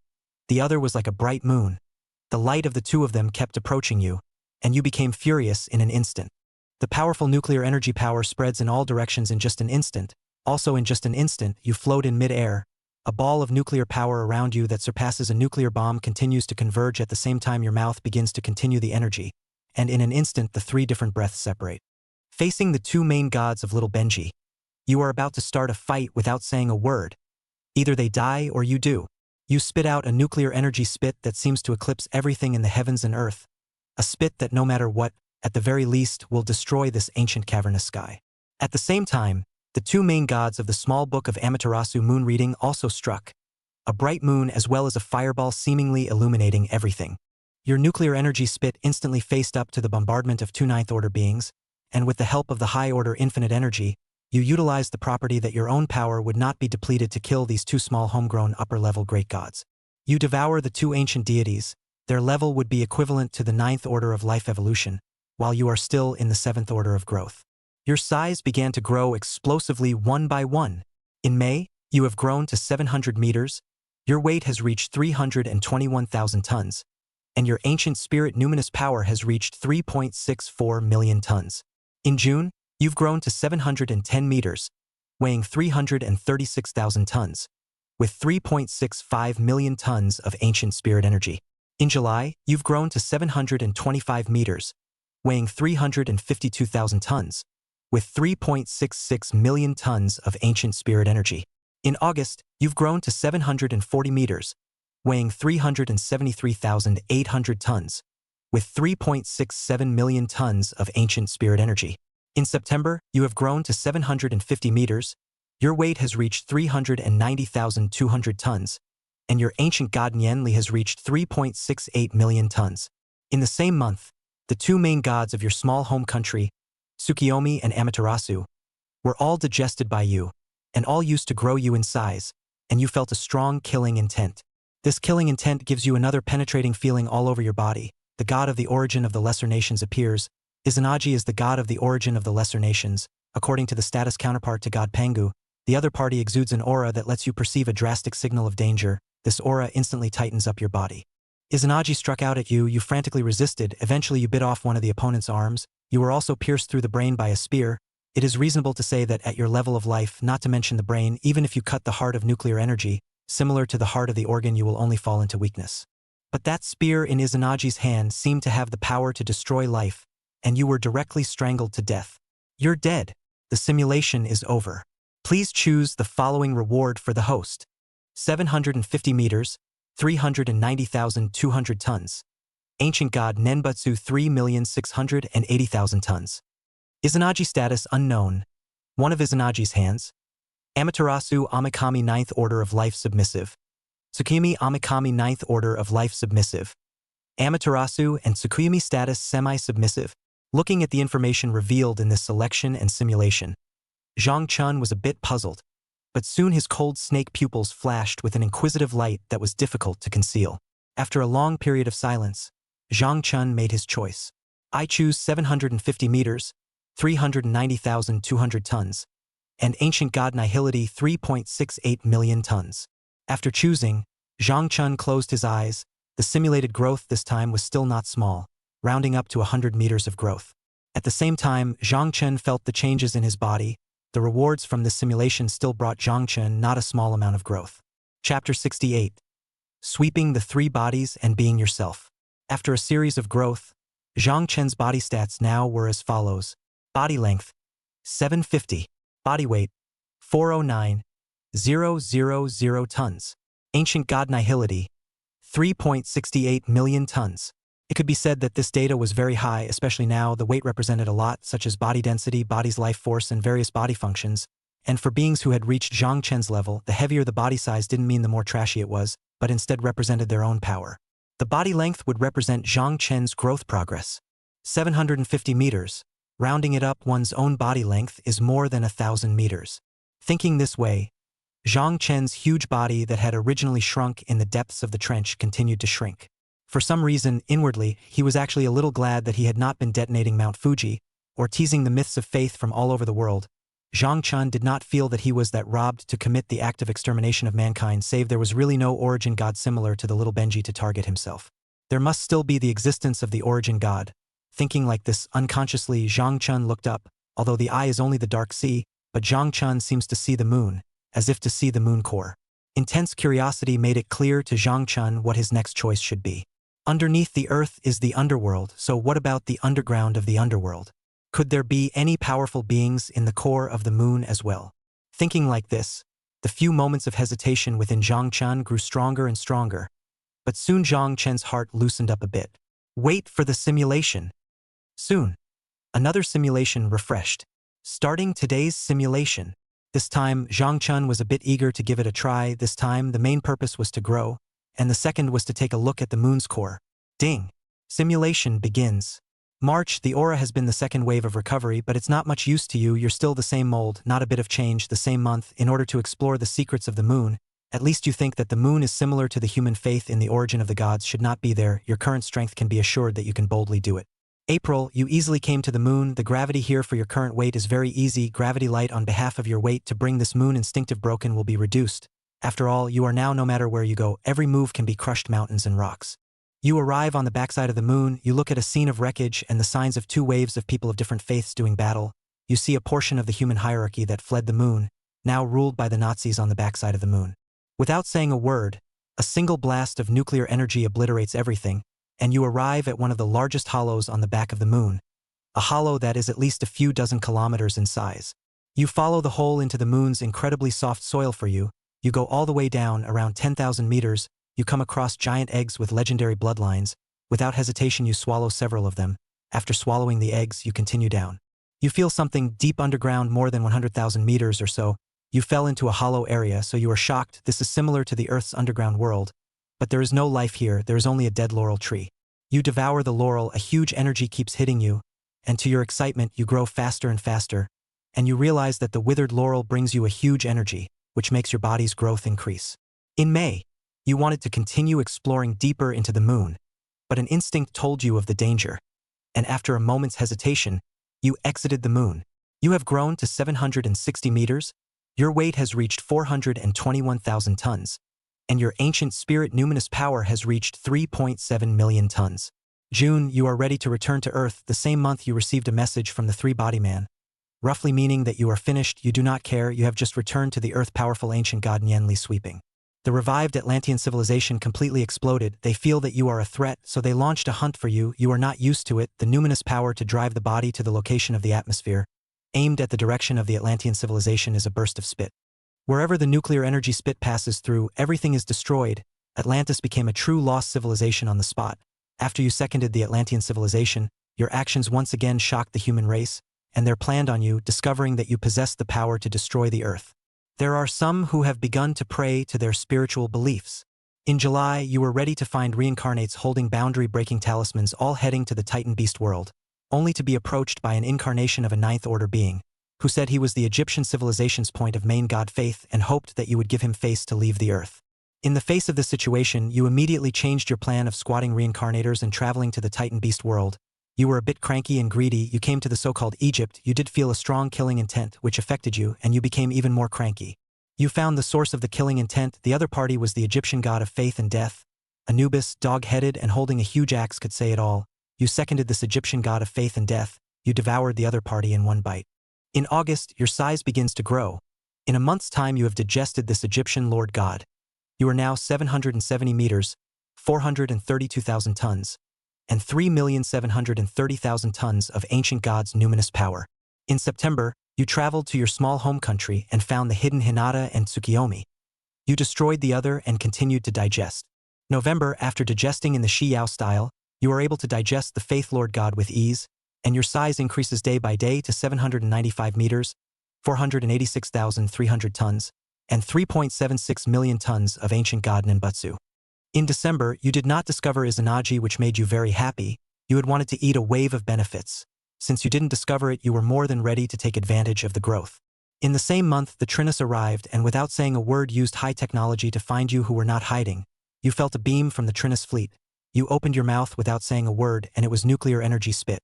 The other was like a bright moon. The light of the two of them kept approaching you, and you became furious in an instant. The powerful nuclear energy power spreads in all directions in just an instant. Also in just an instant, you float in mid-air. A ball of nuclear power around you that surpasses a nuclear bomb continues to converge at the same time your mouth begins to continue the energy, and in an instant the 3 different breaths separate. Facing the 2 main gods of Little Benji, you are about to start a fight without saying a word. Either they die or you do. You spit out a nuclear energy spit that seems to eclipse everything in the heavens and earth. A spit that no matter what, at the very least, will destroy this ancient cavernous sky. At the same time, the 2 main gods of the small book of Amaterasu moon reading also struck. A bright moon as well as a fireball seemingly illuminating everything. Your nuclear energy spit instantly faced up to the bombardment of 2 9th order beings, and with the help of the high order infinite energy, you utilized the property that your own power would not be depleted to kill these 2 small homegrown upper-level great gods. You devour the 2 ancient deities. Their level would be equivalent to the 9th order of life evolution, while you are still in the 7th order of growth. Your size began to grow explosively one by one. In May, you have grown to 700 meters, your weight has reached 321,000 tons, and your ancient spirit numinous power has reached 3.64 million tons. In June, you've grown to 710 meters, weighing 336,000 tons, with 3.65 million tons of ancient spirit energy. In July, you've grown to 725 meters, weighing 352,000 tons, with 3.66 million tons of ancient spirit energy. In August, you've grown to 740 meters, weighing 373,800 tons, with 3.67 million tons of ancient spirit energy. In September, you have grown to 750 meters, your weight has reached 390,200 tons, and your ancient god Nianli has reached 3.68 million tons. In the same month, the two main gods of your small home country, Tsukiyomi and Amaterasu, were all digested by you, and all used to grow you in size, and you felt a strong killing intent. This killing intent gives you another penetrating feeling all over your body. The god of the origin of the lesser nations appears. Izanagi is the god of the origin of the lesser nations. According to the status counterpart to god Pengu, the other party exudes an aura that lets you perceive a drastic signal of danger. This aura instantly tightens up your body. Izanagi struck out at you, you frantically resisted, eventually you bit off one of the opponent's arms, you were also pierced through the brain by a spear. It is reasonable to say that at your level of life, not to mention the brain, even if you cut the heart of nuclear energy, similar to the heart of the organ, you will only fall into weakness. But that spear in Izanagi's hand seemed to have the power to destroy life, and you were directly strangled to death. You're dead. The simulation is over. Please choose the following reward for the host. 750 meters, 390,200 tons. Ancient god Nenbutsu 3,680,000 tons. Izanagi status unknown. One of Izanagi's hands. Amaterasu Amikami 9th Order of Life Submissive. Tsukimi Amikami 9th Order of Life Submissive. Amaterasu and Tsukimi status semi-submissive. Looking at the information revealed in this selection and simulation, Zhang Chun was a bit puzzled, but soon his cold snake pupils flashed with an inquisitive light that was difficult to conceal. After a long period of silence, Zhang Chun made his choice. I choose 750 meters, 390,200 tons, and ancient god Nihility 3.68 million tons. After choosing, Zhang Chun closed his eyes. The simulated growth this time was still not small, rounding up to 100 meters of growth. At the same time, Zhang Chun felt the changes in his body. The rewards from this simulation still brought Zhang Chun not a small amount of growth. Chapter 68. Sweeping the three bodies and being yourself. After a series of growth, Zhang Chun's body stats now were as follows. Body length, 750. Body weight, 409,000 tons. Ancient god Nihility, 3.68 million tons. It could be said that this data was very high, especially now. The weight represented a lot, such as body density, body's life force, and various body functions. And for beings who had reached Zhang Chen's level, the heavier the body size didn't mean the more trashy it was, but instead represented their own power. The body length would represent Zhang Chen's growth progress. 750 meters. Rounding it up, one's own body length is more than 1,000 meters. Thinking this way, Zhang Chen's huge body that had originally shrunk in the depths of the trench continued to shrink. For some reason, inwardly, he was actually a little glad that he had not been detonating Mount Fuji, or teasing the myths of faith from all over the world. Zhang Chun did not feel that he was that robbed to commit the act of extermination of mankind, save there was really no origin god similar to the little Benji to target himself. There must still be the existence of the origin god. Thinking like this, unconsciously, Zhang Chun looked up, although the eye is only the dark sea, but Zhang Chun seems to see the moon, as if to see the moon core. Intense curiosity made it clear to Zhang Chun what his next choice should be. Underneath the earth is the underworld, so what about the underground of the underworld? Could there be any powerful beings in the core of the moon as well? Thinking like this, the few moments of hesitation within Zhang Chun grew stronger and stronger, but soon Zhang Chen's heart loosened up a bit. Wait for the simulation. Soon, another simulation refreshed. Starting today's simulation. This time, Zhang Chun was a bit eager to give it a try. This time, the main purpose was to grow, and the second was to take a look at the moon's core. Ding! Simulation begins. March, the aura has been the second wave of recovery, but it's not much use to you. You're still the same mold, not a bit of change. The same month. In order to explore the secrets of the moon, at least you think that the moon is similar to the human faith in the origin of the gods should not be there. Your current strength can be assured that you can boldly do it. April, you easily came to the moon. The gravity here for your current weight is very easy. Gravity light on behalf of your weight to bring this moon instinctive broken will be reduced. After all, you are now no matter where you go, every move can be crushed mountains and rocks. You arrive on the backside of the moon, you look at a scene of wreckage and the signs of two waves of people of different faiths doing battle. You see a portion of the human hierarchy that fled the moon, now ruled by the Nazis on the backside of the moon. Without saying a word, a single blast of nuclear energy obliterates everything, and you arrive at one of the largest hollows on the back of the moon, a hollow that is at least a few dozen kilometers in size. You follow the hole into the moon's incredibly soft soil for you go all the way down around 10,000 meters, you come across giant eggs with legendary bloodlines. Without hesitation you swallow several of them. After swallowing the eggs, you continue down. You feel something deep underground more than 100,000 meters or so. You fell into a hollow area, so you are shocked. This is similar to the Earth's underground world. But there is no life here, there is only a dead laurel tree. You devour the laurel, a huge energy keeps hitting you, and to your excitement you grow faster and faster, and you realize that the withered laurel brings you a huge energy, which makes your body's growth increase. In May, you wanted to continue exploring deeper into the moon, but an instinct told you of the danger, and after a moment's hesitation, you exited the moon. You have grown to 760 meters, your weight has reached 421,000 tons, and your ancient spirit numinous power has reached 3.7 million tons. June, you are ready to return to Earth. The same month you received a message from the three-body man, roughly meaning that you are finished, you do not care, you have just returned to the Earth. Powerful ancient god Nyenli sweeping. The revived Atlantean civilization completely exploded. They feel that you are a threat, so they launched a hunt for you. You are not used to it. The numinous power to drive the body to the location of the atmosphere, aimed at the direction of the Atlantean civilization, is a burst of spit. Wherever the nuclear energy spit passes through, everything is destroyed. Atlantis became a true lost civilization on the spot. After you seconded the Atlantean civilization, your actions once again shocked the human race, and they're planned on you, discovering that you possess the power to destroy the Earth. There are some who have begun to pray to their spiritual beliefs. In July, you were ready to find reincarnates holding boundary-breaking talismans, all heading to the Titan beast world, only to be approached by an incarnation of a ninth-order being, who said he was the Egyptian civilization's point of main god faith and hoped that you would give him face to leave the Earth. In the face of this situation, you immediately changed your plan of squatting reincarnators and traveling to the Titan beast world. You were a bit cranky and greedy. You came to the so-called Egypt. You did feel a strong killing intent, which affected you, and you became even more cranky. You found the source of the killing intent. The other party was the Egyptian god of faith and death. Anubis, dog-headed and holding a huge axe, could say it all. You seconded this Egyptian god of faith and death. You devoured the other party in one bite. In August, your size begins to grow. In a month's time you have digested this Egyptian lord god. You are now 770 meters, 432,000 tons, and 3,730,000 tons of ancient god's numinous power. In September, you traveled to your small home country and found the hidden Hinata and Tsukiyomi. You destroyed the other and continued to digest. November, after digesting in the Shiyao style, you are able to digest the faith lord god with ease, and your size increases day by day to 795 meters, 486,300 tons, and 3.76 million tons of ancient god Ninbutsu. In December, you did not discover Izanagi, which made you very happy. You had wanted to eat a wave of benefits. Since you didn't discover it, you were more than ready to take advantage of the growth. In the same month, the Trinus arrived and without saying a word used high technology to find you who were not hiding. You felt a beam from the Trinus fleet. You opened your mouth without saying a word, and it was nuclear energy spit.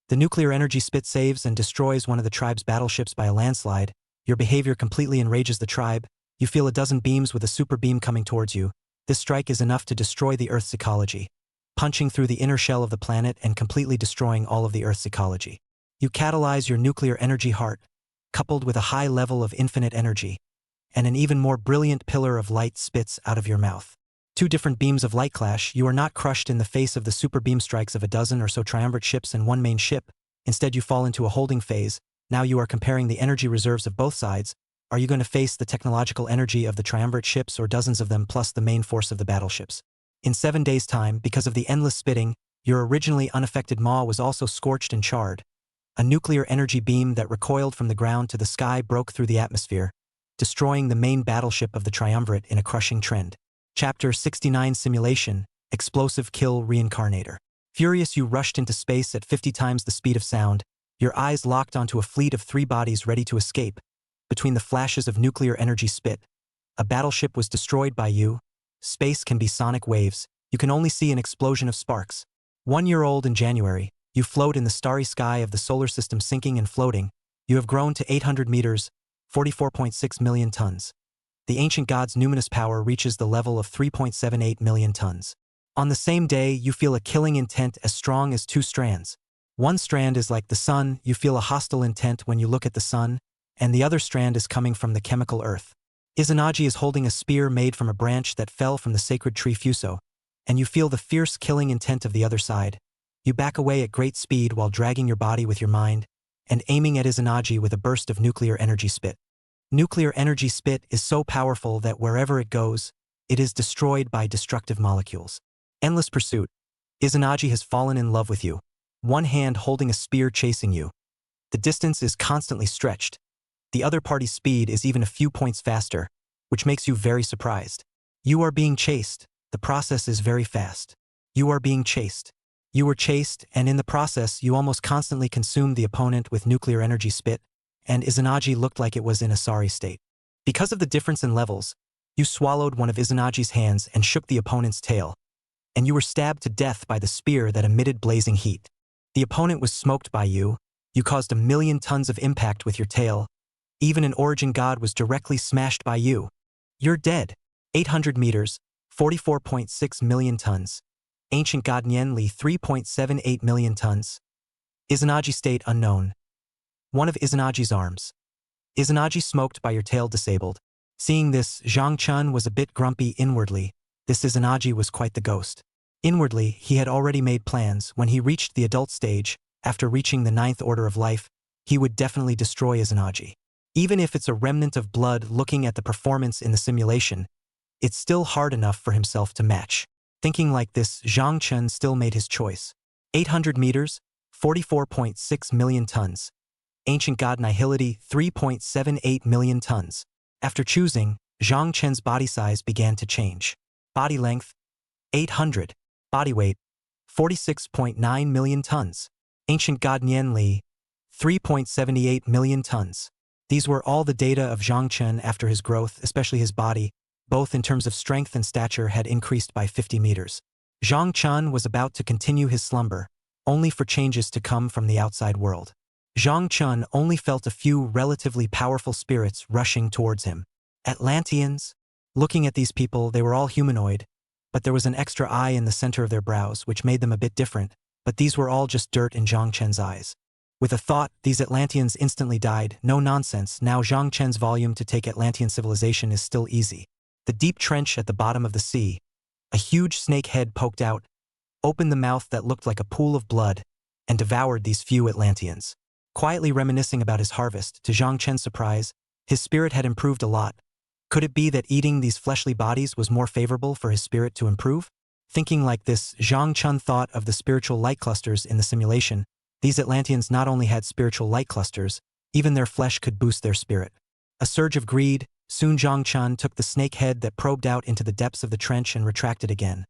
The nuclear energy spit saves and destroys one of the tribe's battleships by a landslide. Your behavior completely enrages the tribe. You feel a dozen beams with a super beam coming towards you. This strike is enough to destroy the Earth's ecology, punching through the inner shell of the planet and completely destroying all of the Earth's ecology. You catalyze your nuclear energy heart, coupled with a high level of infinite energy, and an even more brilliant pillar of light spits out of your mouth. Two different beams of light clash. You are not crushed in the face of the super beam strikes of a dozen or so triumvirate ships and one main ship. Instead, you fall into a holding phase. Now you are comparing the energy reserves of both sides. Are you going to face the technological energy of the triumvirate ships or dozens of them plus the main force of the battleships? In 7 days' time, because of the endless spitting, your originally unaffected maw was also scorched and charred. A nuclear energy beam that recoiled from the ground to the sky broke through the atmosphere, destroying the main battleship of the triumvirate in a crushing trend. Chapter 69 Simulation, Explosive Kill Reincarnator. Furious, you rushed into space at 50 times the speed of sound, your eyes locked onto a fleet of 3 bodies ready to escape. Between the flashes of nuclear energy spit, a battleship was destroyed by you. Space can be sonic waves. You can only see an explosion of sparks. 1 year old in January, You float in the starry sky of the solar system, sinking and floating. You have grown to 800 meters, 44.6 million tons. The ancient god's numinous power reaches the level of 3.78 million tons. On the same day, you feel a killing intent as strong as two strands. One strand is like the sun, you feel a hostile intent when you look at the sun, and the other strand is coming from the chemical earth. Izanagi is holding a spear made from a branch that fell from the sacred tree Fuso, and you feel the fierce killing intent of the other side. You back away at great speed while dragging your body with your mind, and aiming at Izanagi with a burst of nuclear energy spit. Nuclear energy spit is so powerful that wherever it goes, it is destroyed by destructive molecules. Endless pursuit. Izanagi has fallen in love with you, one hand holding a spear chasing you. The distance is constantly stretched. The other party's speed is even a few points faster, which makes you very surprised. You are being chased. The process is very fast. You are being chased. You were chased, and in the process, you almost constantly consumed the opponent with nuclear energy spit, and Izanagi looked like it was in a sorry state. Because of the difference in levels, you swallowed one of Izanagi's hands and shook the opponent's tail, and you were stabbed to death by the spear that emitted blazing heat. The opponent was smoked by you. You caused 1,000,000 tons of impact with your tail. Even an origin god was directly smashed by you. You're dead. 800 meters, 44.6 million tons. Ancient god Nianli, 3.78 million tons. Izanagi state unknown. One of Izanagi's arms. Izanagi smoked by your tail disabled. Seeing this, Zhang Chun was a bit grumpy inwardly. This Izanagi was quite the ghost. Inwardly, he had already made plans. When he reached the adult stage, after reaching the 9th order of life, he would definitely destroy Izanagi. Even if it's a remnant of blood, looking at the performance in the simulation, it's still hard enough for himself to match. Thinking like this, Zhang Chun still made his choice. 800 meters, 44.6 million tons. Ancient god Nihility, 3.78 million tons. After choosing, Zhang Chen's body size began to change. Body length, 800. Body weight, 46.9 million tons. Ancient god Nianli, 3.78 million tons. These were all the data of Zhang Chen after his growth, especially his body, both in terms of strength and stature, had increased by 50 meters. Zhang Chen was about to continue his slumber, only for changes to come from the outside world. Zhang Chen only felt a few relatively powerful spirits rushing towards him. Atlanteans? Looking at these people, they were all humanoid, but there was an extra eye in the center of their brows, which made them a bit different, but these were all just dirt in Zhang Chen's eyes. With a thought, these Atlanteans instantly died. No nonsense, now Zhang Chen's volume to take Atlantean civilization is still easy. The deep trench at the bottom of the sea. A huge snake head poked out, opened the mouth that looked like a pool of blood, and devoured these few Atlanteans. Quietly reminiscing about his harvest, to Zhang Chen's surprise, his spirit had improved a lot. Could it be that eating these fleshly bodies was more favorable for his spirit to improve? Thinking like this, Zhang Chen thought of the spiritual light clusters in the simulation. These Atlanteans not only had spiritual light clusters, even their flesh could boost their spirit. A surge of greed, soon Zhang Chen took the snake head that probed out into the depths of the trench and retracted again.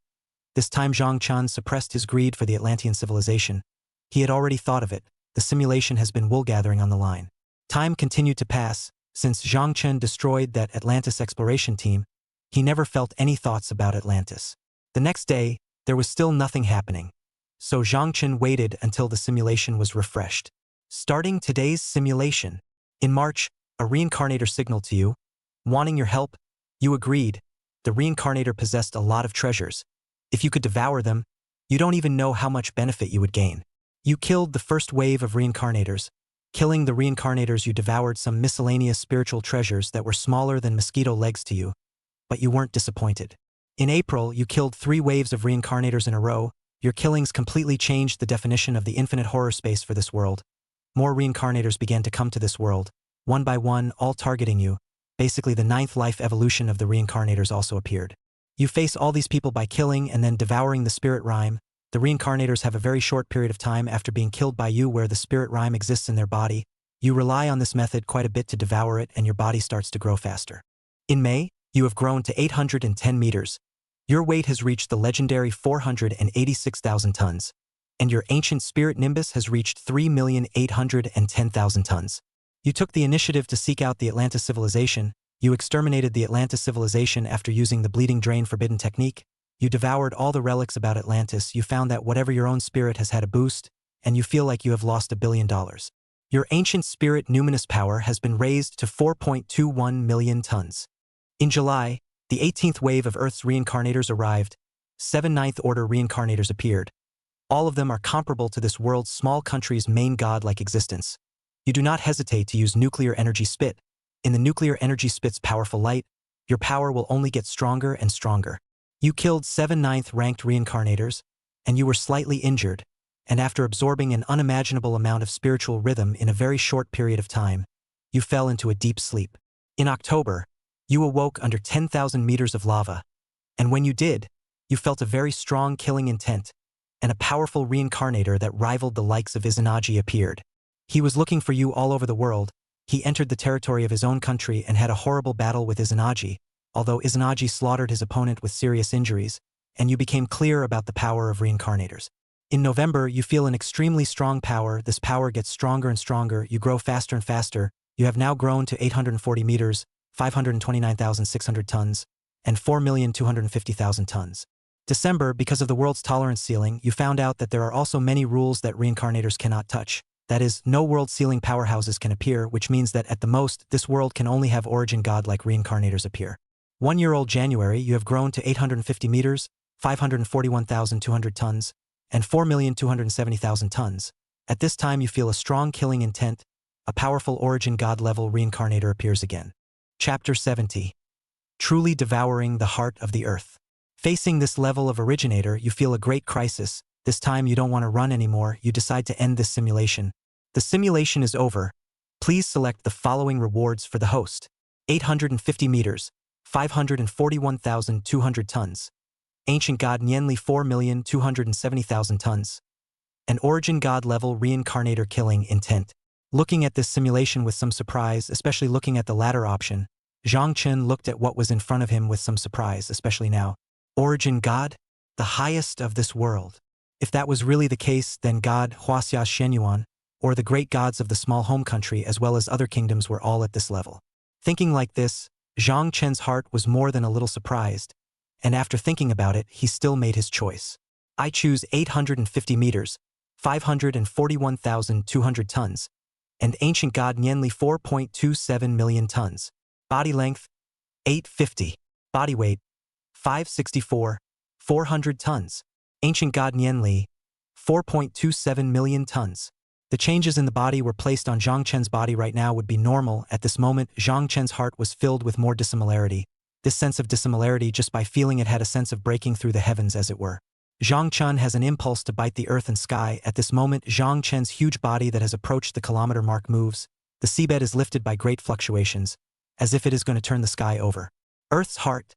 This time Zhang Chen suppressed his greed for the Atlantean civilization. He had already thought of it. The simulation has been wool gathering on the line. Time continued to pass. Since Zhang Chen destroyed that Atlantis exploration team, he never felt any thoughts about Atlantis. The next day, there was still nothing happening. So Zhang Chen waited until the simulation was refreshed. Starting today's simulation. In March, a reincarnator signaled to you, wanting your help. You agreed. The reincarnator possessed a lot of treasures. If you could devour them, you don't even know how much benefit you would gain. You killed the first wave of reincarnators. Killing the reincarnators, you devoured some miscellaneous spiritual treasures that were smaller than mosquito legs to you, but you weren't disappointed. In April, you killed 3 waves of reincarnators in a row. Your killings completely changed the definition of the infinite horror space for this world. More reincarnators began to come to this world, one by one, all targeting you. Basically, the 9th life evolution of the reincarnators also appeared. You face all these people by killing and then devouring the spirit rhyme. The reincarnators have a very short period of time after being killed by you where the spirit rhyme exists in their body. You rely on this method quite a bit to devour it, and your body starts to grow faster. In May, you have grown to 810 meters. Your weight has reached the legendary 486,000 tons, and your ancient spirit nimbus has reached 3,810,000 tons. You took the initiative to seek out the Atlantis civilization. You exterminated the Atlantis civilization after using the bleeding drain forbidden technique. You devoured all the relics about Atlantis. You found that whatever your own spirit has had a boost, and you feel like you have lost $1 billion. Your ancient spirit numinous power has been raised to 4.21 million tons. In July, the 18th wave of Earth's reincarnators arrived. 7 ninth-order reincarnators appeared. All of them are comparable to this world's small country's main god-like existence. You do not hesitate to use nuclear energy spit. In the nuclear energy spit's powerful light, your power will only get stronger and stronger. You killed 7 ninth-ranked reincarnators, and you were slightly injured, and after absorbing an unimaginable amount of spiritual rhythm in a very short period of time, you fell into a deep sleep. In October, you awoke under 10,000 meters of lava, and when you did, you felt a very strong killing intent, and a powerful reincarnator that rivaled the likes of Izanagi appeared. He was looking for you all over the world. He entered the territory of his own country and had a horrible battle with Izanagi, although Izanagi slaughtered his opponent with serious injuries, and you became clear about the power of reincarnators. In November, you feel an extremely strong power. This power gets stronger and stronger. You grow faster and faster. You have now grown to 840 meters, 529,600 tons, and 4,250,000 tons. December, because of the world's tolerance ceiling, you found out that there are also many rules that reincarnators cannot touch. That is, no world ceiling powerhouses can appear, which means that at the most, this world can only have origin god-like reincarnators appear. 1-year-old January, you have grown to 850 meters, 541,200 tons, and 4,270,000 tons. At this time you feel a strong killing intent. A powerful origin god-level reincarnator appears again. Chapter 70. Truly devouring the heart of the earth. Facing this level of originator, you feel a great crisis. This time you don't want to run anymore. You decide to end this simulation. The simulation is over. Please select the following rewards for the host. 850 meters, 541,200 tons. Ancient God Nienli 4,270,000 tons. An origin god level reincarnator killing intent. Looking at this simulation with some surprise, especially looking at the latter option, Zhang Chen looked at what was in front of him with some surprise, especially now. Origin god? The highest of this world. If that was really the case, then God Huaxia Shenyuan, or the great gods of the small home country as well as other kingdoms were all at this level. Thinking like this, Zhang Chen's heart was more than a little surprised, and after thinking about it, he still made his choice. I choose 850 meters, 541,200 tons, and ancient god Nienli 4.27 million tons. Body length, 850. Body weight, 564, 400 tons. Ancient god Nienli, 4.27 million tons. The changes in the body were placed on Zhang Chen's body right now would be normal. At this moment, Zhang Chen's heart was filled with more dissimilarity. This sense of dissimilarity, just by feeling it, had a sense of breaking through the heavens as it were. Zhang Chen has an impulse to bite the earth and sky. At this moment, Zhang Chen's huge body that has approached the kilometer mark moves. The seabed is lifted by great fluctuations, as if it is going to turn the sky over. Earth's heart.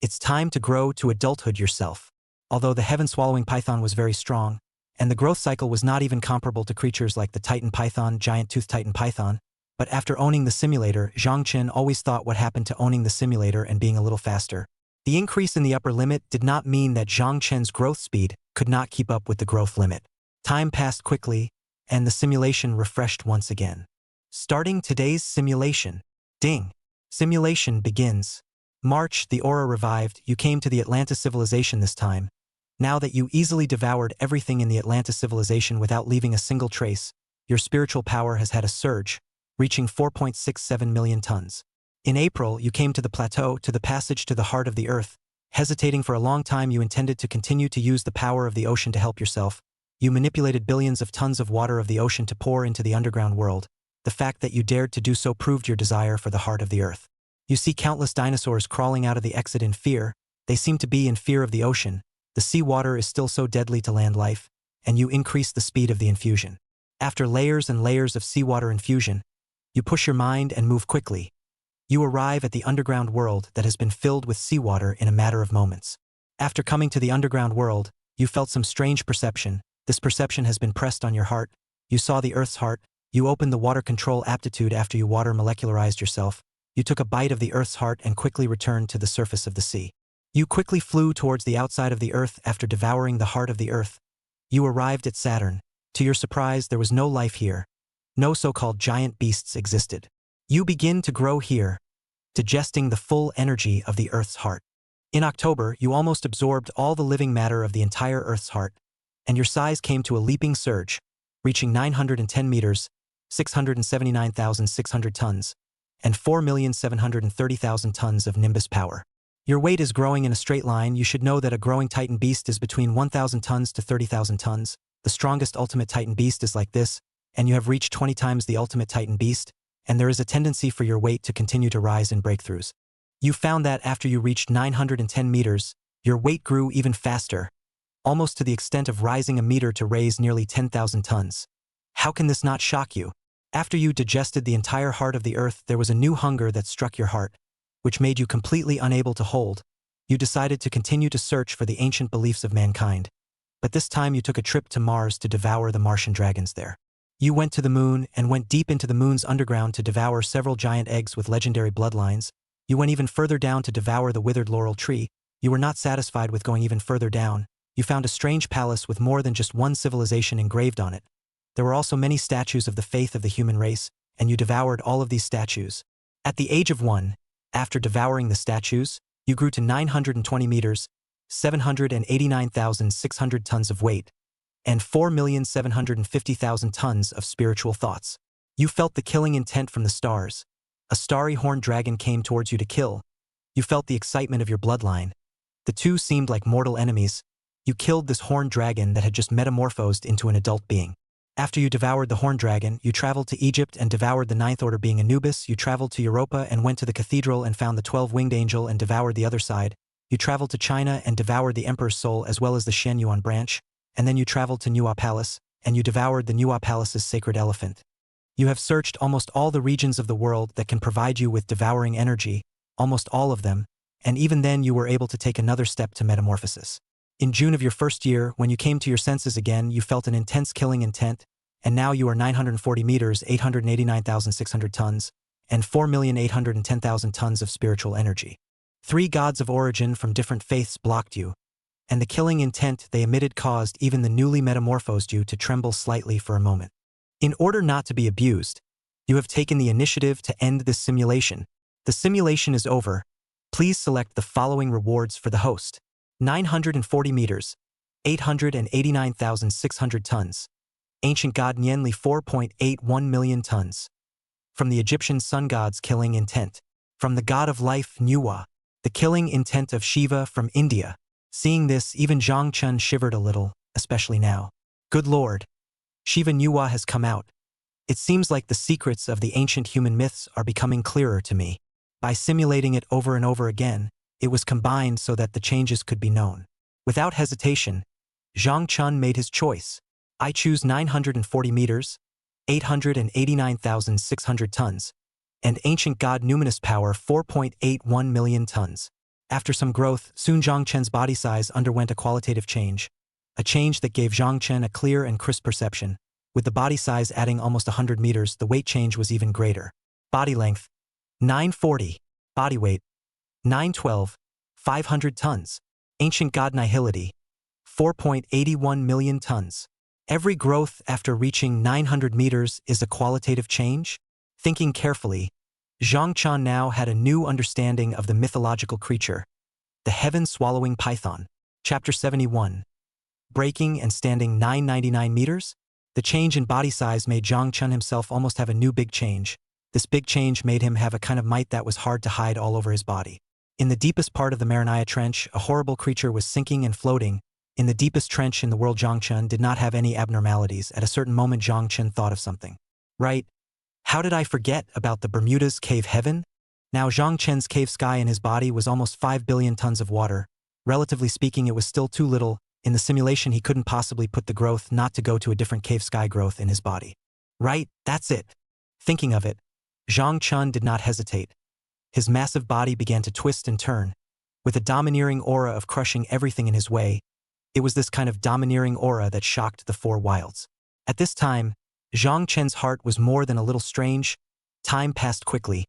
It's time to grow to adulthood yourself. Although the heaven-swallowing python was very strong, and the growth cycle was not even comparable to creatures like the Titan python, giant-toothed Titan python, but after owning the simulator, Zhang Chen always thought what happened to owning the simulator and being a little faster. The increase in the upper limit did not mean that Zhang Chen's growth speed could not keep up with the growth limit. Time passed quickly, and the simulation refreshed once again. Starting today's simulation. Ding. Simulation begins. March, the aura revived. You came to the Atlantis civilization this time. Now that you easily devoured everything in the Atlantis civilization without leaving a single trace, your spiritual power has had a surge, reaching 4.67 million tons. In April, you came to the plateau, to the passage to the heart of the earth. Hesitating for a long time, you intended to continue to use the power of the ocean to help yourself. You manipulated billions of tons of water of the ocean to pour into the underground world. The fact that you dared to do so proved your desire for the heart of the earth. You see countless dinosaurs crawling out of the exit in fear. They seem to be in fear of the ocean. The seawater is still so deadly to land life, and you increase the speed of the infusion. After layers and layers of seawater infusion, you push your mind and move quickly. You arrive at the underground world that has been filled with seawater in a matter of moments. After coming to the underground world, you felt some strange perception. This perception has been pressed on your heart. You saw the earth's heart. You opened the water control aptitude after you water molecularized yourself. You took a bite of the earth's heart and quickly returned to the surface of the sea. You quickly flew towards the outside of the earth after devouring the heart of the earth. You arrived at Saturn. To your surprise, there was no life here. No so-called giant beasts existed. You begin to grow here, digesting the full energy of the earth's heart. In October, you almost absorbed all the living matter of the entire earth's heart, and your size came to a leaping surge. reaching 910 meters, 679,600 tons, and 4,730,000 tons of Nimbus power. Your weight is growing in a straight line. You should know that a growing Titan beast is between 1,000 tons to 30,000 tons. The strongest ultimate Titan beast is like this, and you have reached 20 times the ultimate Titan beast, and there is a tendency for your weight to continue to rise in breakthroughs. You found that after you reached 910 meters, your weight grew even faster, almost to the extent of rising a meter to raise nearly 10,000 tons. How can this not shock you? After you digested the entire heart of the earth, there was a new hunger that struck your heart, which made you completely unable to hold. You decided to continue to search for the ancient beliefs of mankind. But this time you took a trip to Mars to devour the Martian dragons there. You went to the moon and went deep into the moon's underground to devour several giant eggs with legendary bloodlines. You went even further down to devour the withered laurel tree. You were not satisfied with going even further down. You found a strange palace with more than just one civilization engraved on it. There were also many statues of the faith of the human race, and you devoured all of these statues. At the age of 1, after devouring the statues, you grew to 920 meters, 789,600 tons of weight, and 4,750,000 tons of spiritual thoughts. You felt the killing intent from the stars. A starry horned dragon came towards you to kill. You felt the excitement of your bloodline. The two seemed like mortal enemies. You killed this horned dragon that had just metamorphosed into an adult being. After you devoured the horned dragon, you traveled to Egypt and devoured the ninth order being Anubis. You traveled to Europa and went to the cathedral and found the 12-winged angel and devoured the other side. You traveled to China and devoured the emperor's soul as well as the Shen Yuan branch. And then you traveled to Nuwa Palace, and you devoured the Nuwa Palace's sacred elephant. You have searched almost all the regions of the world that can provide you with devouring energy, almost all of them, and even then you were able to take another step to metamorphosis. In June of your first year, when you came to your senses again, you felt an intense killing intent, and now you are 940 meters, 889,600 tons, and 4,810,000 tons of spiritual energy. 3 gods of origin from different faiths blocked you, and the killing intent they emitted caused even the newly metamorphosed you to tremble slightly for a moment. In order not to be abused, you have taken the initiative to end this simulation. The simulation is over. Please select the following rewards for the host. 940 meters, 889,600 tons. Ancient God Nienli 4.81 million tons. From the Egyptian sun god's killing intent. From the god of life Nuwa, the killing intent of Shiva from India. Seeing this, even Zhang Chun shivered a little, especially now. Good Lord. Shiva Nuwa has come out. It seems like the secrets of the ancient human myths are becoming clearer to me. By simulating it over and over again, it was combined so that the changes could be known. Without hesitation, Zhang Chun made his choice. I choose 940 meters, 889,600 tons, and ancient god numinous power 4.81 million tons. After some growth, soon Zhang Chen's body size underwent a qualitative change. A change that gave Zhang Chen a clear and crisp perception. With the body size adding almost 100 meters, the weight change was even greater. Body length, 940. Body weight, 912, 500 tons. Ancient god nihility, 4.81 million tons. Every growth after reaching 900 meters is a qualitative change. Thinking carefully, Zhang Chen now had a new understanding of the mythological creature, the heaven-swallowing python. Chapter 71. Breaking and standing 999 meters? The change in body size made Zhang Chen himself almost have a new big change. This big change made him have a kind of might that was hard to hide all over his body. In the deepest part of the Maranaya Trench, a horrible creature was sinking and floating. In the deepest trench in the world, Zhang Chen did not have any abnormalities. At a certain moment, Zhang Chen thought of something. Right? How did I forget about the Bermuda's cave heaven? Now Zhang Chen's cave sky in his body was almost 5 billion tons of water. Relatively speaking, it was still too little. In the simulation, he couldn't possibly put the growth not to go to a different cave sky growth in his body. Right? That's it. Thinking of it, Zhang Chen did not hesitate. His massive body began to twist and turn, with a domineering aura of crushing everything in his way. It was this kind of domineering aura that shocked the 4 wilds. At this time, Zhang Chen's heart was more than a little strange. Time passed quickly,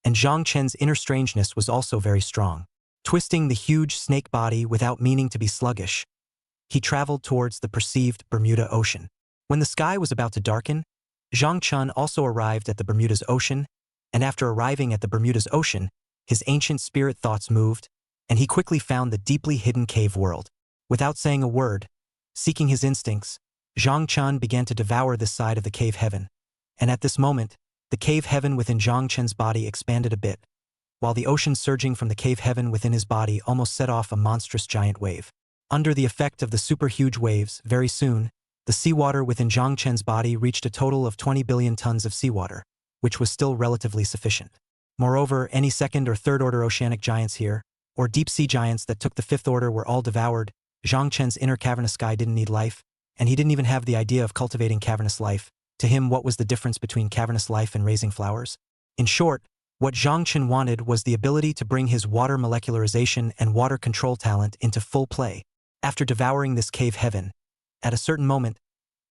and Zhang Chen's inner strangeness was also very strong. Twisting the huge snake body without meaning to be sluggish, he traveled towards the perceived Bermuda Ocean. When the sky was about to darken, Zhang Chen also arrived at the Bermuda's Ocean, and after arriving at the Bermuda's Ocean, his ancient spirit thoughts moved, and he quickly found the deeply hidden cave world. Without saying a word, seeking his instincts, Zhang Chen began to devour this side of the cave heaven. And at this moment, the cave heaven within Zhang Chen's body expanded a bit, while the ocean surging from the cave heaven within his body almost set off a monstrous giant wave. Under the effect of the super huge waves, very soon, the seawater within Zhang Chen's body reached a total of 20 billion tons of seawater, which was still relatively sufficient. Moreover, any second or third order oceanic giants here, or deep sea giants that took the fifth order were all devoured. Zhang Chen's inner cavernous sky didn't need life, and he didn't even have the idea of cultivating cavernous life. To him, what was the difference between cavernous life and raising flowers? In short, what Zhang Chen wanted was the ability to bring his water molecularization and water control talent into full play. After devouring this cave heaven, at a certain moment,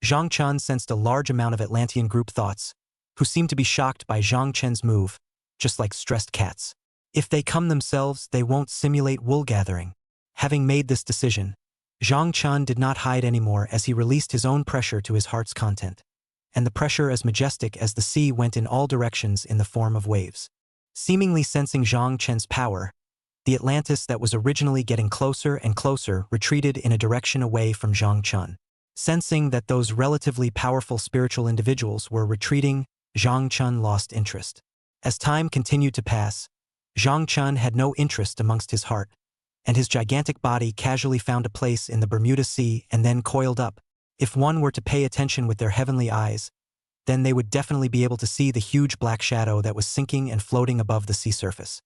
Zhang Chen sensed a large amount of Atlantean group thoughts, who seemed to be shocked by Zhang Chen's move, just like stressed cats. If they come themselves, they won't simulate wool gathering. Having made this decision, Zhang Chen did not hide anymore as he released his own pressure to his heart's content. And the pressure as majestic as the sea went in all directions in the form of waves. Seemingly sensing Zhang Chen's power, the Atlantis that was originally getting closer and closer retreated in a direction away from Zhang Chen. Sensing that those relatively powerful spiritual individuals were retreating, Zhang Chen lost interest. As time continued to pass, Zhang Chen had no interest amongst his heart, and his gigantic body casually found a place in the Bermuda Sea and then coiled up. If one were to pay attention with their heavenly eyes, then they would definitely be able to see the huge black shadow that was sinking and floating above the sea surface.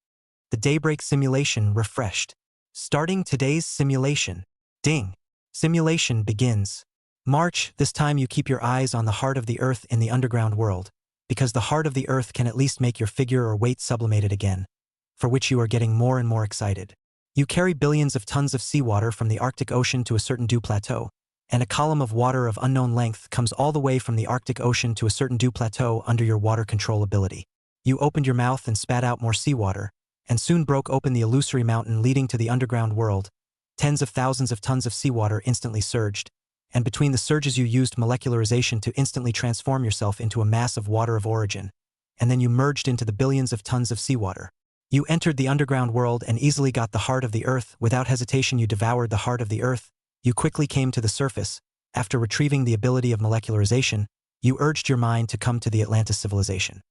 The daybreak simulation refreshed. Starting today's simulation. Ding. Simulation begins. March, this time you keep your eyes on the heart of the earth in the underground world, because the heart of the earth can at least make your figure or weight sublimated again, for which you are getting more and more excited. You carry billions of tons of seawater from the Arctic Ocean to a certain dew plateau, and a column of water of unknown length comes all the way from the Arctic Ocean to a certain dew plateau under your water control ability. You opened your mouth and spat out more seawater, and soon broke open the illusory mountain leading to the underground world. Tens of thousands of tons of seawater instantly surged, and between the surges you used molecularization to instantly transform yourself into a mass of water of origin, and then you merged into the billions of tons of seawater. You entered the underground world and easily got the heart of the earth. Without hesitation you devoured the heart of the earth. You quickly came to the surface. After retrieving the ability of molecularization, you urged your mind to come to the Atlantis civilization.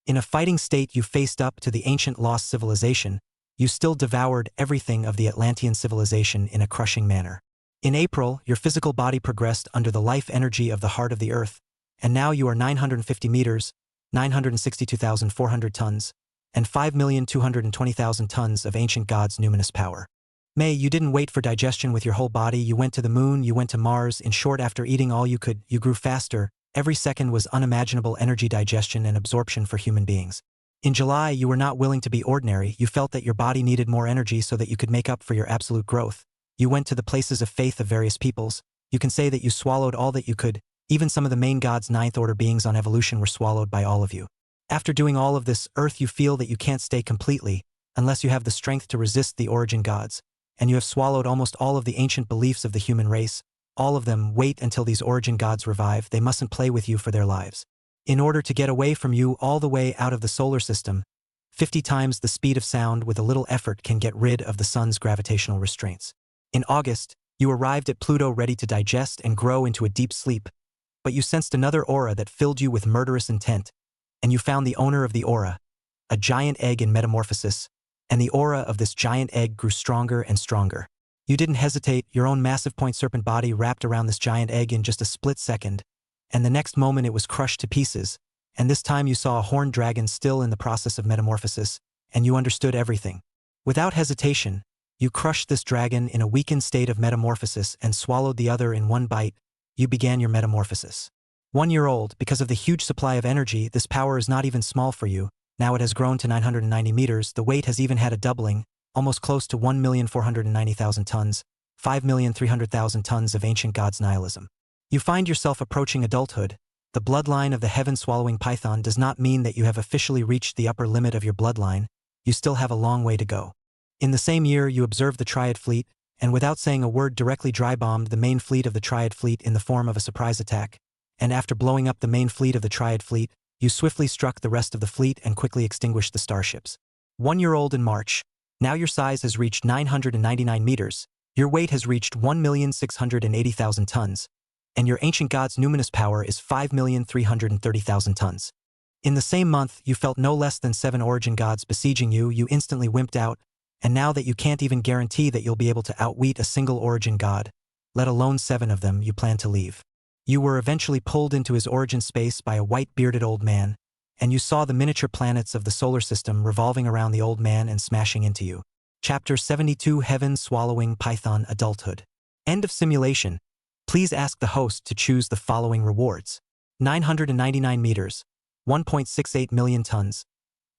In a fighting state you faced up to the ancient lost civilization. You still devoured everything of the Atlantean civilization in a crushing manner. In April, your physical body progressed under the life energy of the heart of the earth, and now you are 950 meters, 962,400 tons, and 5,220,000 tons of ancient God's numinous power. May, you didn't wait for digestion with your whole body. You went to the moon, you went to Mars. In short, after eating all you could, you grew faster. Every second was unimaginable energy digestion and absorption for human beings. In July, you were not willing to be ordinary. You felt that your body needed more energy so that you could make up for your absolute growth. You went to the places of faith of various peoples. You can say that you swallowed all that you could. Even some of the main God's ninth-order beings on evolution were swallowed by all of you. After doing all of this, Earth, you feel that you can't stay completely, unless you have the strength to resist the origin gods. And you have swallowed almost all of the ancient beliefs of the human race. All of them. Wait until these origin gods revive. They mustn't play with you for their lives. In order to get away from you all the way out of the solar system, 50 times the speed of sound with a little effort can get rid of the sun's gravitational restraints. In August, you arrived at Pluto ready to digest and grow into a deep sleep, but you sensed another aura that filled you with murderous intent, and you found the owner of the aura, a giant egg in metamorphosis, and the aura of this giant egg grew stronger and stronger. You didn't hesitate. Your own massive point serpent body wrapped around this giant egg in just a split second, and the next moment it was crushed to pieces, and this time you saw a horned dragon still in the process of metamorphosis, and you understood everything. Without hesitation, you crushed this dragon in a weakened state of metamorphosis and swallowed the other in one bite. You began your metamorphosis. 1 year old, because of the huge supply of energy, this power is not even small for you. Now it has grown to 990 meters. The weight has even had a doubling, almost close to 1,490,000 tons, 5,300,000 tons of ancient God's nihilism. You find yourself approaching adulthood. The bloodline of the heaven-swallowing python does not mean that you have officially reached the upper limit of your bloodline. You still have a long way to go. In the same year, you observed the Triad fleet, and without saying a word directly dry-bombed the main fleet of the Triad fleet in the form of a surprise attack. And after blowing up the main fleet of the Triad fleet, you swiftly struck the rest of the fleet and quickly extinguished the starships. 1 year old in March. Now your size has reached 999 meters. Your weight has reached 1,680,000 tons. and your ancient god's numinous power is 5,330,000 tons. In the same month, you felt no less than 7 origin gods besieging you. You instantly wimped out, and now that you can't even guarantee that you'll be able to outwit a single origin god, let alone 7 of them, you plan to leave. You were eventually pulled into his origin space by a white-bearded old man, and you saw the miniature planets of the solar system revolving around the old man and smashing into you. Chapter 72, Heaven Swallowing Python Adulthood. End of simulation. Please ask the host to choose the following rewards. 999 meters, 1.68 million tons.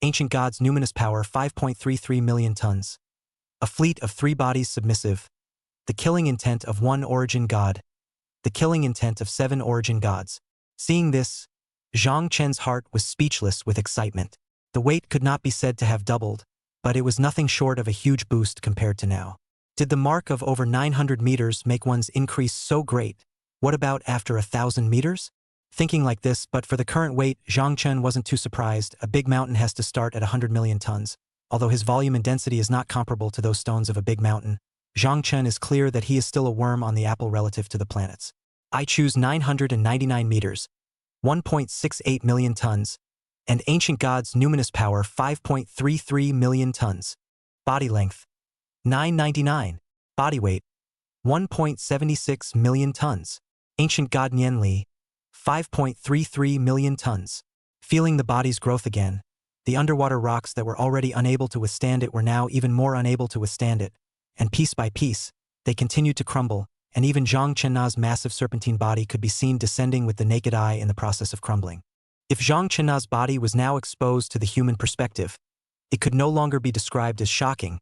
Ancient God's numinous power, 5.33 million tons. A fleet of 3 bodies submissive. The killing intent of 1 origin god. The killing intent of 7 origin gods. Seeing this, Zhang Chen's heart was speechless with excitement. The weight could not be said to have doubled, but it was nothing short of a huge boost compared to now. Did the mark of over 900 meters make one's increase so great? What about after 1,000 meters? Thinking like this, but for the current weight, Zhang Chen wasn't too surprised. A big mountain has to start at 100 million tons. Although his volume and density is not comparable to those stones of a big mountain, Zhang Chen is clear that he is still a worm on the apple relative to the planets. I choose 999 meters, 1.68 million tons, and Ancient God's numinous power, 5.33 million tons. Body length, 999. Body weight, 1.76 million tons. Ancient God Nianli, 5.33 million tons. Feeling the body's growth again, the underwater rocks that were already unable to withstand it were now even more unable to withstand it, and piece by piece, they continued to crumble, and even Zhang Chenna's massive serpentine body could be seen descending with the naked eye in the process of crumbling. If Zhang Chenna's body was now exposed to the human perspective, it could no longer be described as shocking.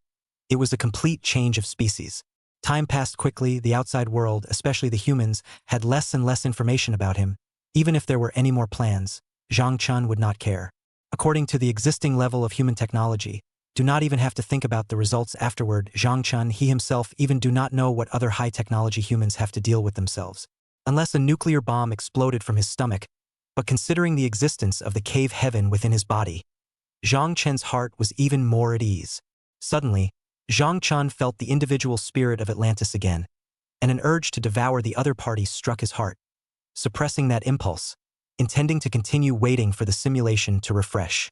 It was a complete change of species. Time passed quickly. The outside world, especially the humans, had less and less information about him. Even if there were any more plans, Zhang Chen would not care. According to the existing level of human technology, do not even have to think about the results afterward. Zhang Chen, he himself, even do not know what other high-technology humans have to deal with themselves. Unless a nuclear bomb exploded from his stomach, but considering the existence of the cave heaven within his body, Zhang Chen's heart was even more at ease. Suddenly, Zhang Chen felt the individual spirit of Atlantis again, and an urge to devour the other party struck his heart. Suppressing that impulse, intending to continue waiting for the simulation to refresh.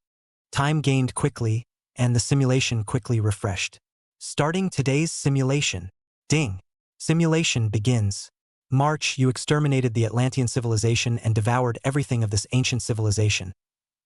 Time gained quickly, and the simulation quickly refreshed. Starting today's simulation. Ding. Simulation begins. March, you exterminated the Atlantean civilization and devoured everything of this ancient civilization.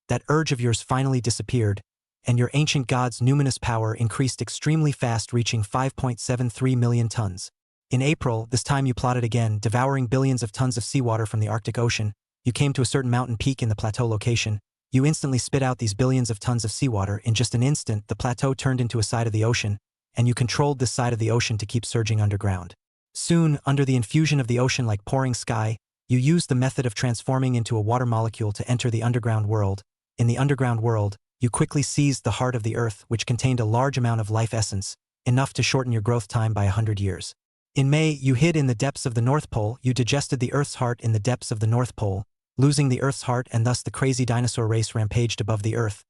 That urge of yours finally disappeared, and your ancient god's numinous power increased extremely fast, reaching 5.73 million tons. In April, this time you plotted again, devouring billions of tons of seawater from the Arctic Ocean. You came to a certain mountain peak in the plateau location. You instantly spit out these billions of tons of seawater. In just an instant, the plateau turned into a side of the ocean, and you controlled this side of the ocean to keep surging underground. Soon, under the infusion of the ocean like pouring sky, you used the method of transforming into a water molecule to enter the underground world. In the underground world, you quickly seized the heart of the earth, which contained a large amount of life essence, enough to shorten your growth time by 100 years. In May, you hid in the depths of the North Pole. You digested the Earth's heart in the depths of the North Pole, losing the Earth's heart, and thus the crazy dinosaur race rampaged above the Earth.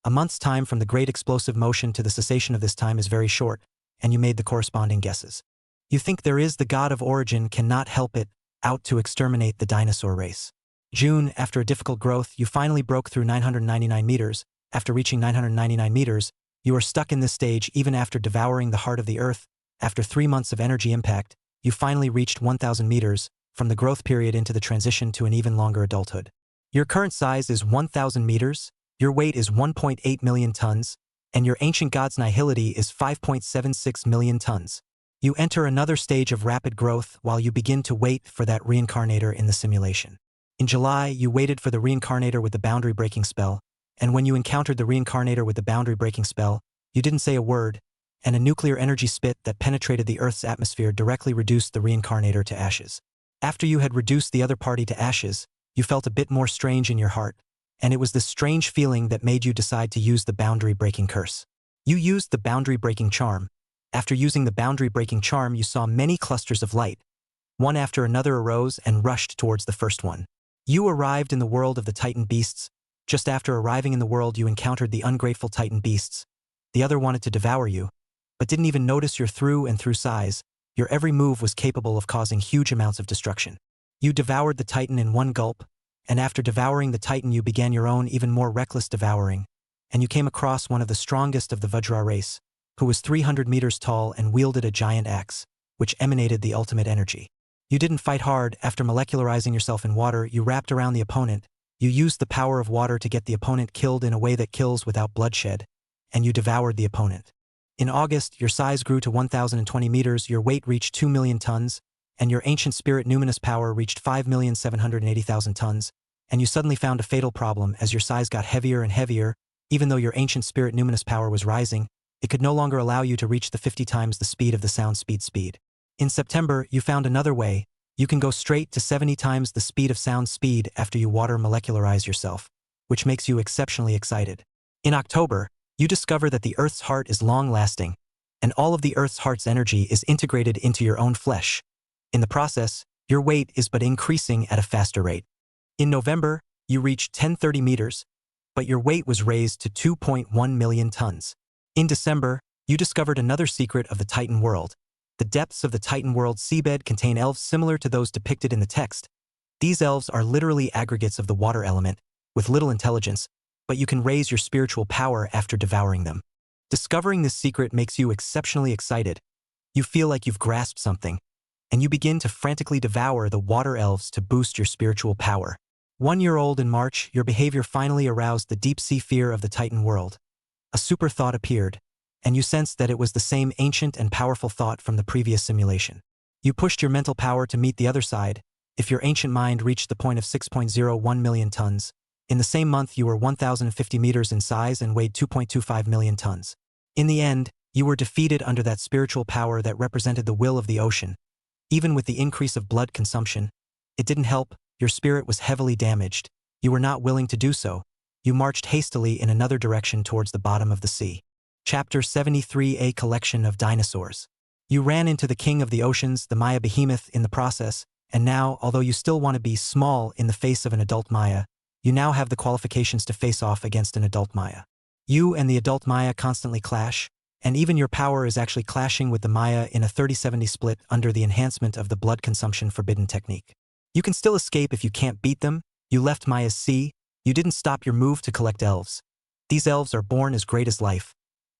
A month's time from the great explosive motion to the cessation of this time is very short, and you made the corresponding guesses. You think there is the god of origin cannot help it, out to exterminate the dinosaur race. June, after a difficult growth, you finally broke through 999 meters. After reaching 999 meters, you are stuck in this stage even after devouring the heart of the Earth. After 3 months of energy impact, you finally reached 1,000 meters, from the growth period into the transition to an even longer adulthood. Your current size is 1,000 meters, your weight is 1.8 million tons, and your ancient god's nihility is 5.76 million tons. You enter another stage of rapid growth while you begin to wait for that reincarnator in the simulation. In July, you waited for the reincarnator with the boundary-breaking spell, and when you encountered the reincarnator with the boundary-breaking spell, you didn't say a word, and a nuclear energy spit that penetrated the Earth's atmosphere directly reduced the reincarnator to ashes. After you had reduced the other party to ashes, you felt a bit more strange in your heart, and it was this strange feeling that made you decide to use the boundary-breaking curse. You used the boundary-breaking charm. After using the boundary-breaking charm, you saw many clusters of light. One after another arose and rushed towards the first one. You arrived in the world of the Titan beasts. Just after arriving in the world, you encountered the ungrateful Titan beasts. The other wanted to devour you, but didn't even notice your through and through size. Your every move was capable of causing huge amounts of destruction. You devoured the Titan in one gulp, and after devouring the Titan you began your own even more reckless devouring, and you came across one of the strongest of the Vajra race, who was 300 meters tall and wielded a giant axe, which emanated the ultimate energy. You didn't fight hard. After molecularizing yourself in water, you wrapped around the opponent, you used the power of water to get the opponent killed in a way that kills without bloodshed, and you devoured the opponent. In August, your size grew to 1,020 meters, your weight reached 2 million tons, and your ancient spirit numinous power reached 5,780,000 tons, and you suddenly found a fatal problem as your size got heavier and heavier. Even though your ancient spirit numinous power was rising, it could no longer allow you to reach the 50 times the speed of the sound speed. In September, you found another way. You can go straight to 70 times the speed of sound speed after you water molecularize yourself, which makes you exceptionally excited. In October, you discover that the Earth's heart is long-lasting, and all of the Earth's heart's energy is integrated into your own flesh. In the process, your weight is but increasing at a faster rate. In November, you reached 1030 meters, but your weight was raised to 2.1 million tons. In December, you discovered another secret of the Titan world. The depths of the Titan world seabed contain elves similar to those depicted in the text. These elves are literally aggregates of the water element, with little intelligence, but you can raise your spiritual power after devouring them. Discovering this secret makes you exceptionally excited. You feel like you've grasped something, and you begin to frantically devour the water elves to boost your spiritual power. 1 year old in March, your behavior finally aroused the deep-sea fear of the Titan world. A super thought appeared, and you sensed that it was the same ancient and powerful thought from the previous simulation. You pushed your mental power to meet the other side. If your ancient mind reached the point of 6.01 million tons, in the same month you were 1,050 meters in size and weighed 2.25 million tons. In the end, you were defeated under that spiritual power that represented the will of the ocean. Even with the increase of blood consumption, it didn't help. Your spirit was heavily damaged. You were not willing to do so. You marched hastily in another direction towards the bottom of the sea. Chapter 73: A Collection of Dinosaurs. You ran into the king of the oceans, the Maya behemoth, in the process, and now, although you still want to be small in the face of an adult Maya, you now have the qualifications to face off against an adult Maya. You and the adult Maya constantly clash, and even your power is actually clashing with the Maya in a 30-70 split under the enhancement of the blood consumption forbidden technique. You can still escape if you can't beat them. You left Maya's sea. You didn't stop your move to collect elves. These elves are born as great as life.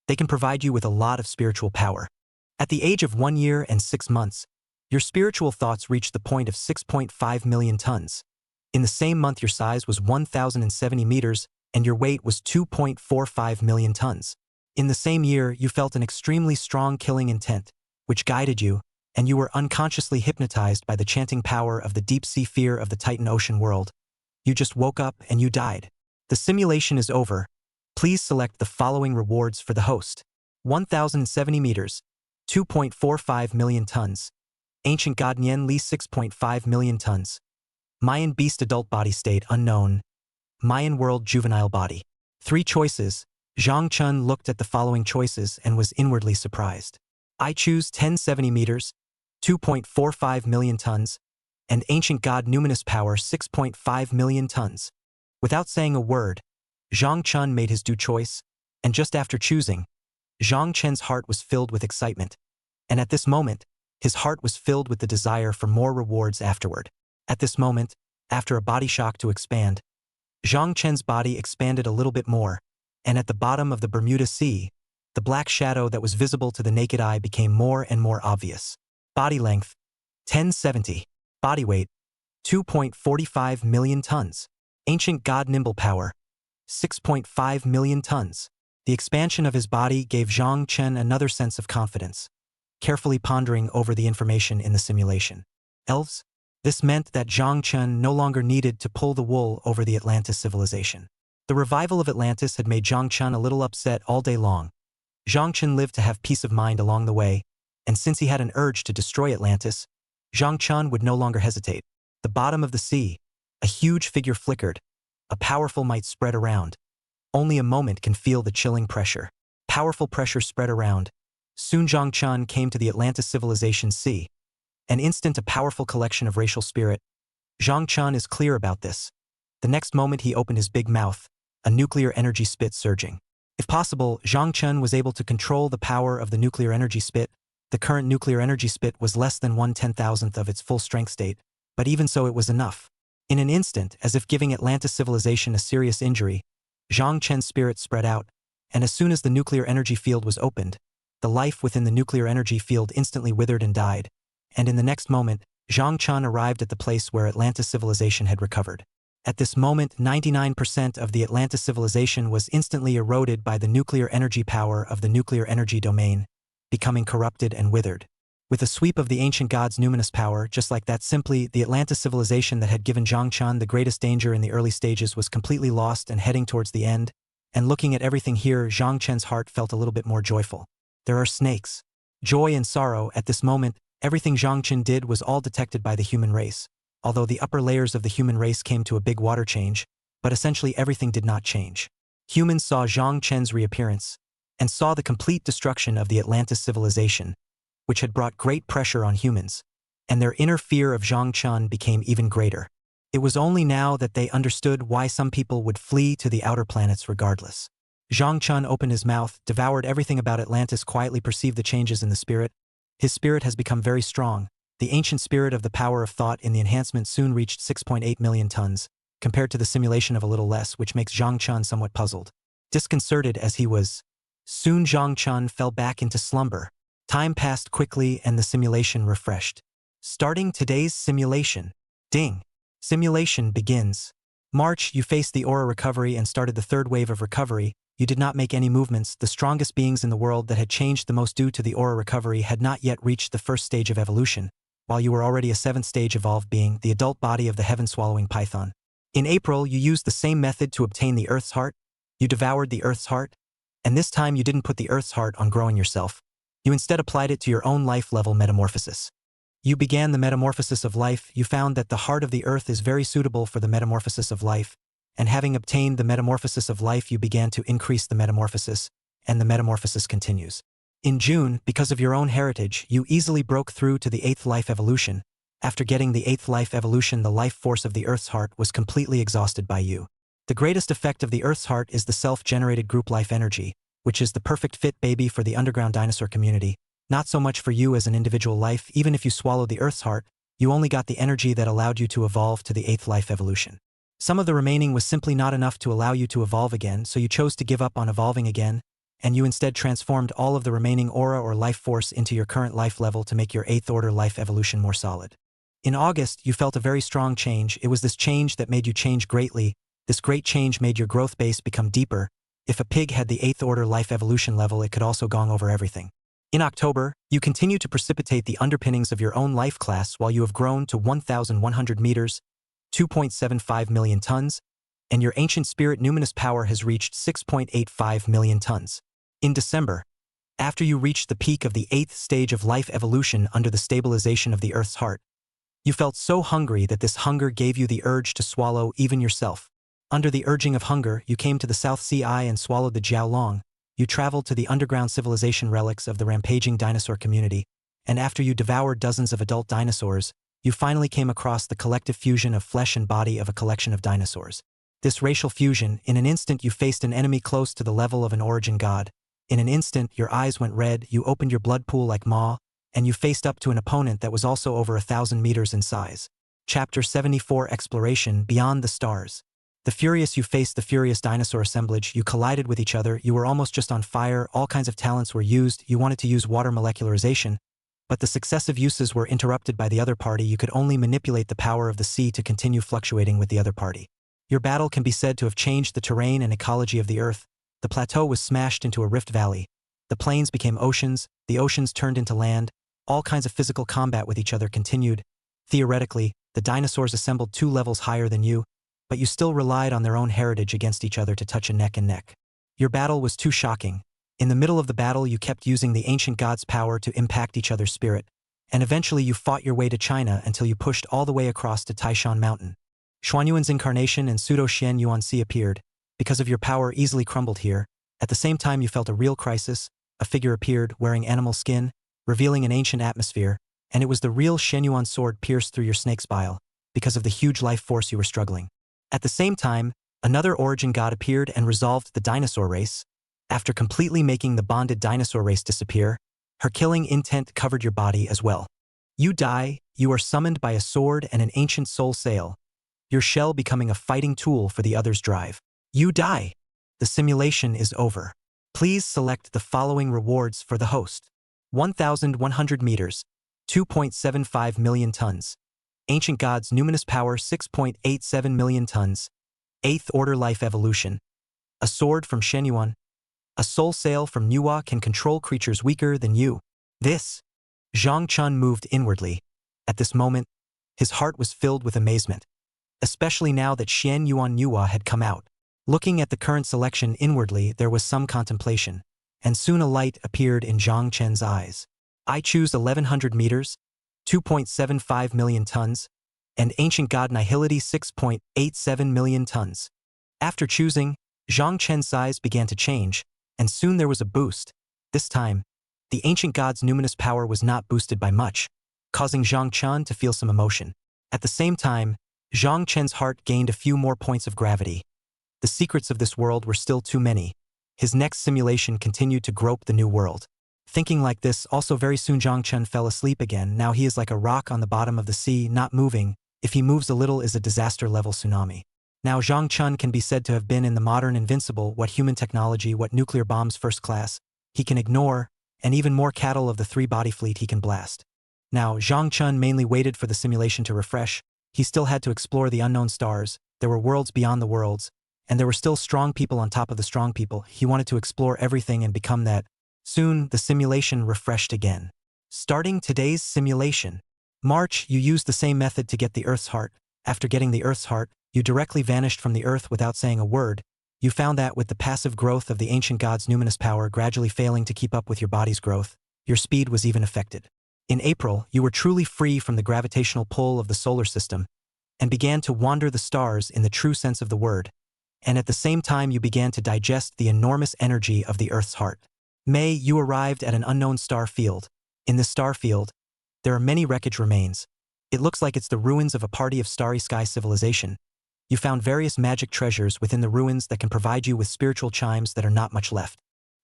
They can provide you with a lot of spiritual power. At the age of 1 year and 6 months, your spiritual thoughts reached the point of 6.5 million tons. In the same month your size was 1,070 meters and your weight was 2.45 million tons. In the same year you felt an extremely strong killing intent, which guided you, and you were unconsciously hypnotized by the chanting power of the deep-sea fear of the Titan ocean world. You just woke up and you died. The simulation is over. Please select the following rewards for the host. 1,070 meters, 2.45 million tons. Ancient God Nien Li 6.5 million tons. Mayan Beast Adult Body State Unknown. Mayan World Juvenile Body. 3 choices. Zhang Chun looked at the following choices and was inwardly surprised. I choose 1070 meters, 2.45 million tons, and Ancient God Numinous Power 6.5 million tons. Without saying a word, Zhang Chun made his due choice, and just after choosing, Zhang Chen's heart was filled with excitement, and at this moment, his heart was filled with the desire for more rewards afterward. At this moment, after a body shock to expand, Zhang Chen's body expanded a little bit more, and at the bottom of the Bermuda Sea, the black shadow that was visible to the naked eye became more and more obvious. Body length, 1070. Body weight, 2.45 million tons. Ancient God Nimble Power, 6.5 million tons. The expansion of his body gave Zhang Chen another sense of confidence, carefully pondering over the information in the simulation. Elves? This meant that Zhang Chen no longer needed to pull the wool over the Atlantis civilization. The revival of Atlantis had made Zhang Chen a little upset all day long. Zhang Chen lived to have peace of mind along the way, and since he had an urge to destroy Atlantis, Zhang Chen would no longer hesitate. The bottom of the sea, a huge figure flickered. A powerful might spread around. Only a moment can feel the chilling pressure. Powerful pressure spread around. Soon Zhang Chen came to the Atlantis civilization's sea. An instant a powerful collection of racial spirit. Zhang Chen is clear about this. The next moment he opened his big mouth, a nuclear energy spit surging. If possible, Zhang Chen was able to control the power of the nuclear energy spit. The current nuclear energy spit was less than 1/10,000th of its full strength state, but even so it was enough. In an instant, as if giving Atlantis civilization a serious injury, Zhang Chen's spirit spread out, and as soon as the nuclear energy field was opened, the life within the nuclear energy field instantly withered and died, and in the next moment, Zhang Chen arrived at the place where Atlantis civilization had recovered. At this moment, 99% of the Atlantis civilization was instantly eroded by the nuclear energy power of the nuclear energy domain, becoming corrupted and withered. With a sweep of the ancient god's numinous power, just like that simply, the Atlantis civilization that had given Zhang Chen the greatest danger in the early stages was completely lost and heading towards the end, and looking at everything here, Zhang Chen's heart felt a little bit more joyful. There are snakes. Joy and sorrow. At this moment, everything Zhang Chen did was all detected by the human race, although the upper layers of the human race came to a big water change, but essentially everything did not change. Humans saw Zhang Chen's reappearance, and saw the complete destruction of the Atlantis civilization, which had brought great pressure on humans, and their inner fear of Zhang Chen became even greater. It was only now that they understood why some people would flee to the outer planets regardless. Zhang Chen opened his mouth, devoured everything about Atlantis, quietly perceived the changes in the spirit. His spirit has become very strong. The ancient spirit of the power of thought in the enhancement soon reached 6.8 million tons, compared to the simulation of a little less, which makes Zhang Chen somewhat puzzled. Disconcerted as he was, soon Zhang Chen fell back into slumber. Time passed quickly and the simulation refreshed. Starting today's simulation. Ding. Simulation begins. March, you faced the aura recovery and started the third wave of recovery. You did not make any movements. The strongest beings in the world that had changed the most due to the aura recovery had not yet reached the first stage of evolution, while you were already a seventh stage evolved being, the adult body of the heaven-swallowing python. In April, you used the same method to obtain the Earth's heart. You devoured the Earth's heart, and this time you didn't put the Earth's heart on growing yourself. You instead applied it to your own life-level metamorphosis. You began the metamorphosis of life. You found that the heart of the Earth is very suitable for the metamorphosis of life, and having obtained the metamorphosis of life, you began to increase the metamorphosis, and the metamorphosis continues. In June, because of your own heritage, you easily broke through to the 8th life evolution. After getting the 8th life evolution, the life force of the Earth's heart was completely exhausted by you. The greatest effect of the Earth's heart is the self-generated group life energy, which is the perfect fit baby for the underground dinosaur community. Not so much for you as an individual life. Even if you swallowed the Earth's heart, you only got the energy that allowed you to evolve to the 8th life evolution. Some of the remaining was simply not enough to allow you to evolve again, so you chose to give up on evolving again, and you instead transformed all of the remaining aura or life force into your current life level to make your 8th order life evolution more solid. In August, you felt a very strong change. It was this change that made you change greatly. This great change made your growth base become deeper. If a pig had the 8th order life evolution level, it could also gong over everything. In October, you continue to precipitate the underpinnings of your own life class while you have grown to 1,100 meters, 2.75 million tons, and your ancient spirit numinous power has reached 6.85 million tons. In December, after you reached the peak of the 8th stage of life evolution under the stabilization of the Earth's heart, you felt so hungry that this hunger gave you the urge to swallow even yourself. Under the urging of hunger, you came to the South Sea Eye and swallowed the Jiaolong. You traveled to the underground civilization relics of the rampaging dinosaur community, and after you devoured dozens of adult dinosaurs, you finally came across the collective fusion of flesh and body of a collection of dinosaurs. This racial fusion, in an instant you faced an enemy close to the level of an origin god. In an instant, your eyes went red, you opened your blood pool like Ma, and you faced up to an opponent that was also over 1,000 meters in size. Chapter 74 Exploration Beyond the Stars. The furious you faced the furious dinosaur assemblage, you collided with each other, you were almost just on fire, all kinds of talents were used, you wanted to use water molecularization, but the successive uses were interrupted by the other party. You could only manipulate the power of the sea to continue fluctuating with the other party. Your battle can be said to have changed the terrain and ecology of the Earth. The plateau was smashed into a rift valley. The plains became oceans, the oceans turned into land, all kinds of physical combat with each other continued. Theoretically, the dinosaurs assembled 2 levels higher than you, but you still relied on their own heritage against each other to touch a neck and neck. Your battle was too shocking. In the middle of the battle, you kept using the ancient god's power to impact each other's spirit, and eventually you fought your way to China until you pushed all the way across to Taishan Mountain. Xuanyuan's incarnation and pseudo-Xian Yuanxi appeared. Because of your power easily crumbled here, at the same time you felt a real crisis. A figure appeared, wearing animal skin, revealing an ancient atmosphere, and it was the real Shenyuan sword pierced through your snake's bile, because of the huge life force you were struggling. At the same time, another origin god appeared and resolved the dinosaur race. After completely making the bonded dinosaur race disappear, her killing intent covered your body as well. You die, you are summoned by a sword and an ancient soul sail, your shell becoming a fighting tool for the other's drive. You die. The simulation is over. Please select the following rewards for the host. 1,100 meters, 2.75 million tons. Ancient Gods Numinous Power 6.87 million tons. 8th Order Life Evolution. A sword from Shenyuan. A soul sail from Nuwa can control creatures weaker than you. This. Zhang Chun moved inwardly. At this moment, his heart was filled with amazement, especially now that Xian Yuan Nuwa had come out. Looking at the current selection inwardly, there was some contemplation, and soon a light appeared in Zhang Chen's eyes. I choose 1,100 meters, 2.75 million tons, and Ancient God Nihility 6.87 million tons. After choosing, Zhang Chen's size began to change, and soon there was a boost. This time, the Ancient God's numinous power was not boosted by much, causing Zhang Chen to feel some emotion. At the same time, Zhang Chen's heart gained a few more points of gravity. The secrets of this world were still too many. His next simulation continued to grope the new world. Thinking like this, also very soon Zhang Chen fell asleep again. Now he is like a rock on the bottom of the sea, not moving. If he moves a little is a disaster-level tsunami. Now Zhang Chen can be said to have been in the modern invincible, what human technology, what nuclear bombs first class, he can ignore, and even more cattle of the 3-body fleet he can blast. Now Zhang Chen mainly waited for the simulation to refresh. He still had to explore the unknown stars. There were worlds beyond the worlds, and there were still strong people on top of the strong people. He wanted to explore everything and become that. Soon, the simulation refreshed again. Starting today's simulation. March, you used the same method to get the Earth's heart. After getting the Earth's heart, you directly vanished from the Earth without saying a word. You found that with the passive growth of the Ancient God's numinous power gradually failing to keep up with your body's growth, your speed was even affected. In April, you were truly free from the gravitational pull of the solar system and began to wander the stars in the true sense of the word. And at the same time you began to digest the enormous energy of the Earth's heart. May, you arrived at an unknown star field. In this star field, there are many wreckage remains. It looks like it's the ruins of a party of starry sky civilization. You found various magic treasures within the ruins that can provide you with spiritual chimes that are not much left.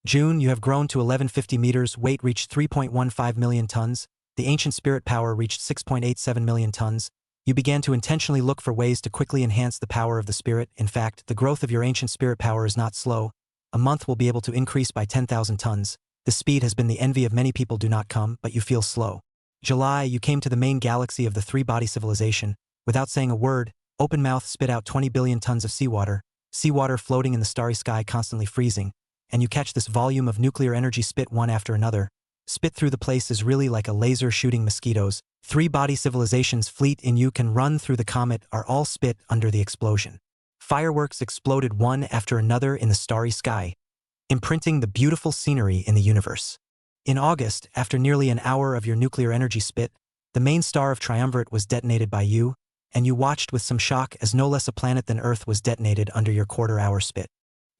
June, you have grown to 1150 meters, weight reached 3.15 million tons, the ancient spirit power reached 6.87 million tons. You began to intentionally look for ways to quickly enhance the power of the spirit. In fact, the growth of your ancient spirit power is not slow. A month will be able to increase by 10,000 tons. This speed has been the envy of many people. Do not come, but you feel slow. July, you came to the main galaxy of the 3-body civilization. Without saying a word, open mouth spit out 20 billion tons of seawater floating in the starry sky constantly freezing, and you catch this volume of nuclear energy spit one after another. Spit through the place is really like a laser shooting mosquitoes. 3-body civilization's fleet in you can run through the comet are all spit under the explosion. Fireworks exploded one after another in the starry sky, imprinting the beautiful scenery in the universe. In August, after nearly an hour of your nuclear energy spit, the main star of Triumvirate was detonated by you, and you watched with some shock as no less a planet than Earth was detonated under your quarter-hour spit.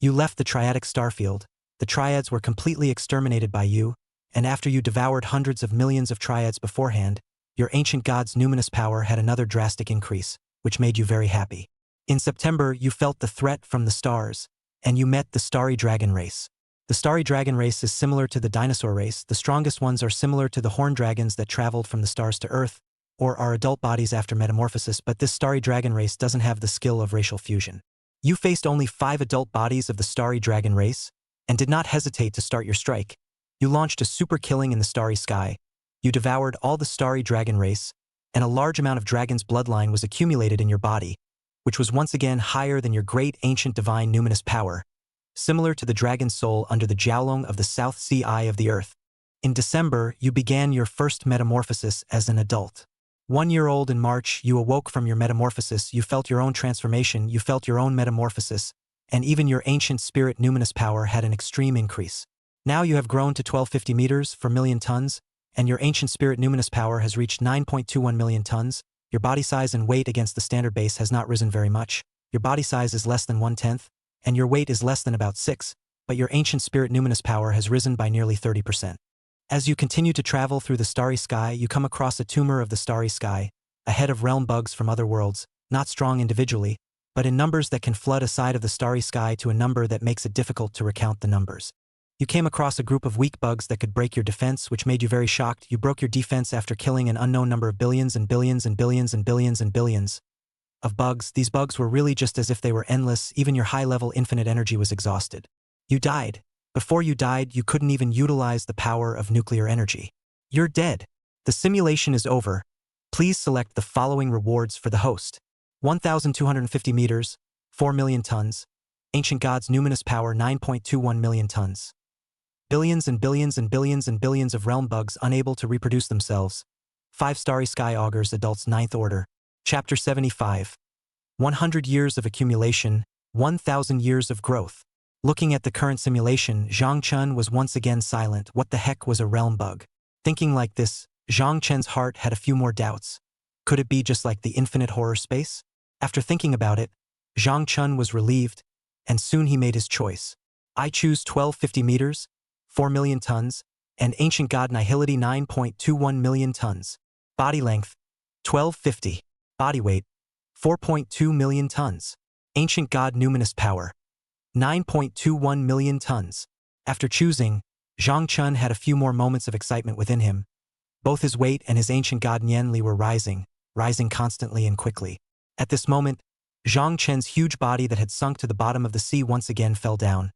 You left the triadic starfield. The triads were completely exterminated by you, and after you devoured hundreds of millions of triads beforehand, your ancient god's numinous power had another drastic increase, which made you very happy. In September, you felt the threat from the stars, and you met the starry dragon race. The starry dragon race is similar to the dinosaur race. The strongest ones are similar to the horned dragons that traveled from the stars to Earth, or are adult bodies after metamorphosis, but this starry dragon race doesn't have the skill of racial fusion. You faced only 5 adult bodies of the starry dragon race, and did not hesitate to start your strike. You launched a super killing in the starry sky. You devoured all the starry dragon race, and a large amount of dragon's bloodline was accumulated in your body, which was once again higher than your great ancient divine numinous power, similar to the dragon's soul under the Jiaolong of the South Sea Eye of the Earth. In December, you began your first metamorphosis as an adult. 1 year old in March, you awoke from your metamorphosis, you felt your own transformation, you felt your own metamorphosis, and even your ancient spirit numinous power had an extreme increase. Now you have grown to 1250 meters per million tons, and your ancient spirit numinous power has reached 9.21 million tons. Your body size and weight against the standard base has not risen very much. Your body size is less than 1/10, and your weight is less than about 6, but your ancient spirit numinous power has risen by nearly 30%. As you continue to travel through the starry sky, you come across a tumor of the starry sky, a head of realm bugs from other worlds, not strong individually, but in numbers that can flood a side of the starry sky to a number that makes it difficult to recount the numbers. You came across a group of weak bugs that could break your defense, which made you very shocked. You broke your defense after killing an unknown number of billions and billions and billions and billions and billions of bugs. These bugs were really just as if they were endless. Even your high-level infinite energy was exhausted. You died. Before you died, you couldn't even utilize the power of nuclear energy. You're dead. The simulation is over. Please select the following rewards for the host. 1,250 meters, 4 million tons. Ancient Gods Numinous Power, 9.21 million tons. Billions and billions and billions and billions of realm bugs unable to reproduce themselves. 5 Starry Sky Augurs Adults 9th Order. Chapter 75. 100 years of accumulation, 1,000 years of growth. Looking at the current simulation, Zhang Chun was once again silent. What the heck was a realm bug? Thinking like this, Zhang Chen's heart had a few more doubts. Could it be just like the infinite horror space? After thinking about it, Zhang Chun was relieved, and soon he made his choice. I choose 1250 meters, 4 million tons, and Ancient God Nihility 9.21 million tons. Body length, 1250. Body weight, 4.2 million tons. Ancient God Numinous Power, 9.21 million tons. After choosing, Zhang Chun had a few more moments of excitement within him. Both his weight and his Ancient God Nianli were rising constantly and quickly. At this moment, Zhang Chen's huge body that had sunk to the bottom of the sea once again fell down.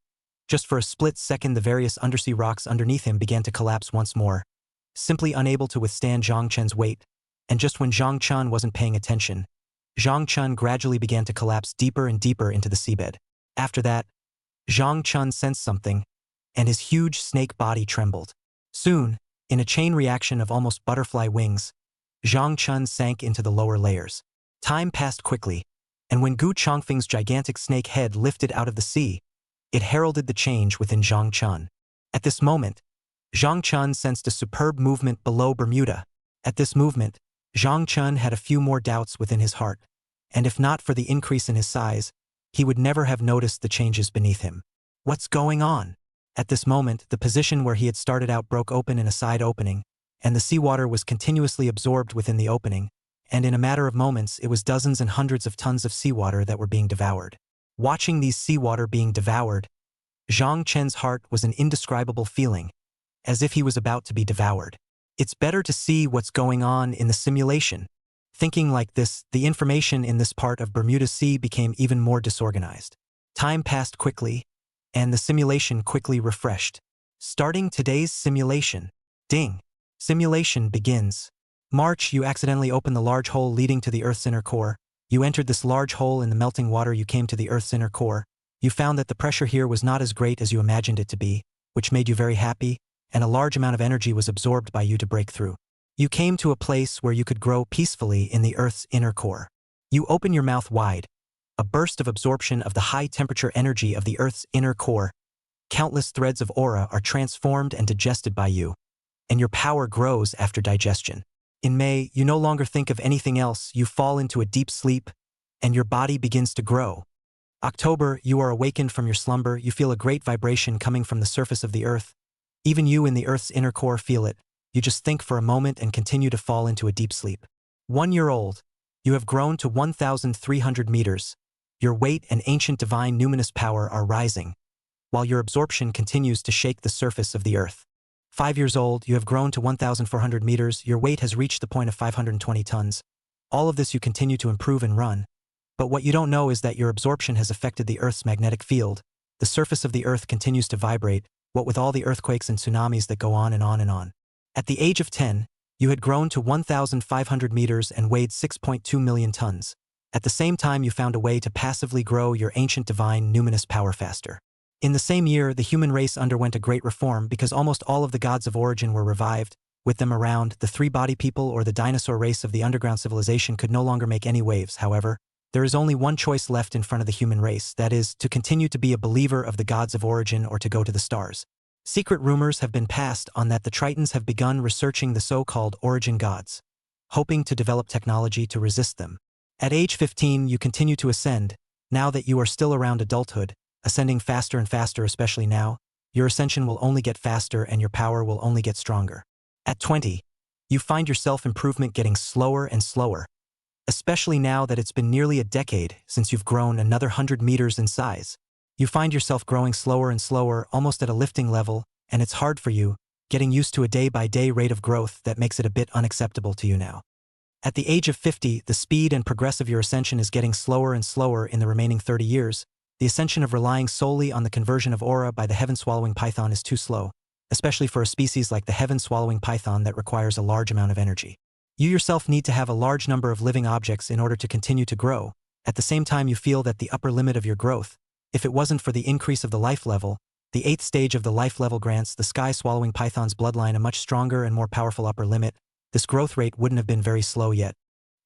Just for a split second, the various undersea rocks underneath him began to collapse once more, simply unable to withstand Zhang Chen's weight. And just when Zhang Chun wasn't paying attention, Zhang Chun gradually began to collapse deeper and deeper into the seabed. After that, Zhang Chun sensed something, and his huge snake body trembled. Soon, in a chain reaction of almost butterfly wings, Zhang Chun sank into the lower layers. Time passed quickly, and when Gu Chongfeng's gigantic snake head lifted out of the sea, it heralded the change within Zhang Chun. At this moment, Zhang Chun sensed a superb movement below Bermuda. At this movement, Zhang Chun had a few more doubts within his heart, and if not for the increase in his size, he would never have noticed the changes beneath him. What's going on? At this moment, the position where he had started out broke open in a side opening, and the seawater was continuously absorbed within the opening, and in a matter of moments, it was dozens and hundreds of tons of seawater that were being devoured. Watching these seawater being devoured, Zhang Chen's heart was an indescribable feeling, as if he was about to be devoured. It's better to see what's going on in the simulation. Thinking like this, the information in this part of Bermuda Sea became even more disorganized. Time passed quickly, and the simulation quickly refreshed. Starting today's simulation. Ding. Simulation begins. March, you accidentally opened the large hole leading to the Earth's inner core. You entered this large hole in the melting water. You came to the Earth's inner core. You found that the pressure here was not as great as you imagined it to be, which made you very happy, and a large amount of energy was absorbed by you to break through. You came to a place where you could grow peacefully in the Earth's inner core. You open your mouth wide. A burst of absorption of the high-temperature energy of the Earth's inner core. Countless threads of aura are transformed and digested by you, and your power grows after digestion. In May, you no longer think of anything else. You fall into a deep sleep, and your body begins to grow. October, you are awakened from your slumber. You feel a great vibration coming from the surface of the Earth. Even you in the Earth's inner core feel it. You just think for a moment and continue to fall into a deep sleep. 1 year old, you have grown to 1,300 meters. Your weight and ancient divine numinous power are rising, while your absorption continues to shake the surface of the Earth. 5 years old, you have grown to 1,400 meters. Your weight has reached the point of 520 tons. All of this you continue to improve and run. But what you don't know is that your absorption has affected the Earth's magnetic field. The surface of the Earth continues to vibrate, what with all the earthquakes and tsunamis that go on and on and on. At the age of 10, you had grown to 1,500 meters and weighed 6.2 million tons. At the same time, you found a way to passively grow your ancient divine numinous power faster. In the same year, the human race underwent a great reform because almost all of the gods of origin were revived. With them around, the three-body people or the dinosaur race of the underground civilization could no longer make any waves. However, there is only one choice left in front of the human race, that is, to continue to be a believer of the gods of origin or to go to the stars. Secret rumors have been passed on that the Tritons have begun researching the so-called origin gods, hoping to develop technology to resist them. At age 15, you continue to ascend. Now that you are still around adulthood, ascending faster and faster, especially now, your ascension will only get faster and your power will only get stronger. At 20, you find your self-improvement getting slower and slower, especially now that it's been nearly a decade since you've grown another 100 meters in size. You find yourself growing slower and slower, almost at a lifting level, and it's hard for you, getting used to a day-by-day rate of growth that makes it a bit unacceptable to you now. At the age of 50, the speed and progress of your ascension is getting slower and slower in the remaining 30 years. The ascension of relying solely on the conversion of aura by the heaven-swallowing python is too slow, especially for a species like the heaven-swallowing python that requires a large amount of energy. You yourself need to have a large number of living objects in order to continue to grow. At the same time, you feel that the upper limit of your growth, if it wasn't for the increase of the life level, the 8th stage of the life level grants the sky-swallowing python's bloodline a much stronger and more powerful upper limit. This growth rate wouldn't have been very slow yet.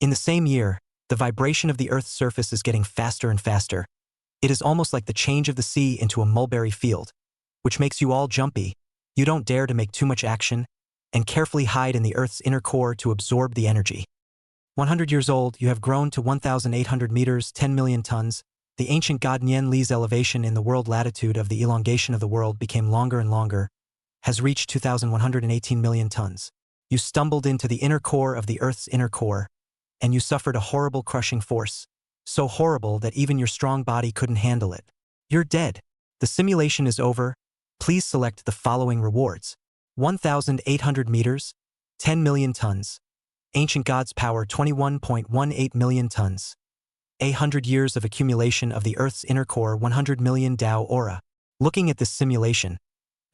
In the same year, the vibration of the Earth's surface is getting faster and faster. It is almost like the change of the sea into a mulberry field, which makes you all jumpy. You don't dare to make too much action, and carefully hide in the Earth's inner core to absorb the energy. 100 years old, you have grown to 1,800 meters, 10 million tons. The ancient god Nian Li's elevation in the world latitude of the elongation of the world became longer and longer, has reached 2,118 million tons. You stumbled into the inner core of the Earth's inner core, and you suffered a horrible crushing force, so horrible that even your strong body couldn't handle it. You're dead. The simulation is over. Please select the following rewards. 1,800 meters, 10 million tons. Ancient God's power 21.18 million tons. 100 years of accumulation of the Earth's inner core 100 million Tao aura. Looking at this simulation,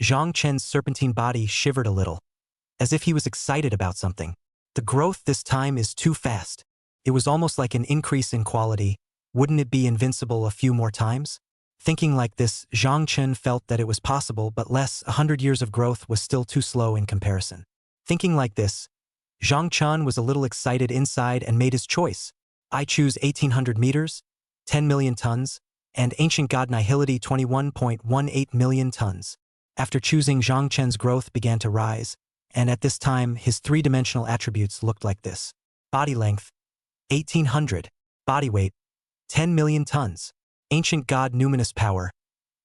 Zhang Chen's serpentine body shivered a little, as if he was excited about something. The growth this time is too fast. It was almost like an increase in quality. Wouldn't it be invincible a few more times? Thinking like this, Zhang Chen felt that it was possible, but 100 years of growth was still too slow in comparison. Thinking like this, Zhang Chen was a little excited inside and made his choice. I choose 1,800 meters, 10 million tons, and Ancient God Nihility 21.18 million tons. After choosing, Zhang Chen's growth began to rise, and at this time his three-dimensional attributes looked like this. Body length, 1,800. Body weight, 10 million tons. Ancient God Numinous Power,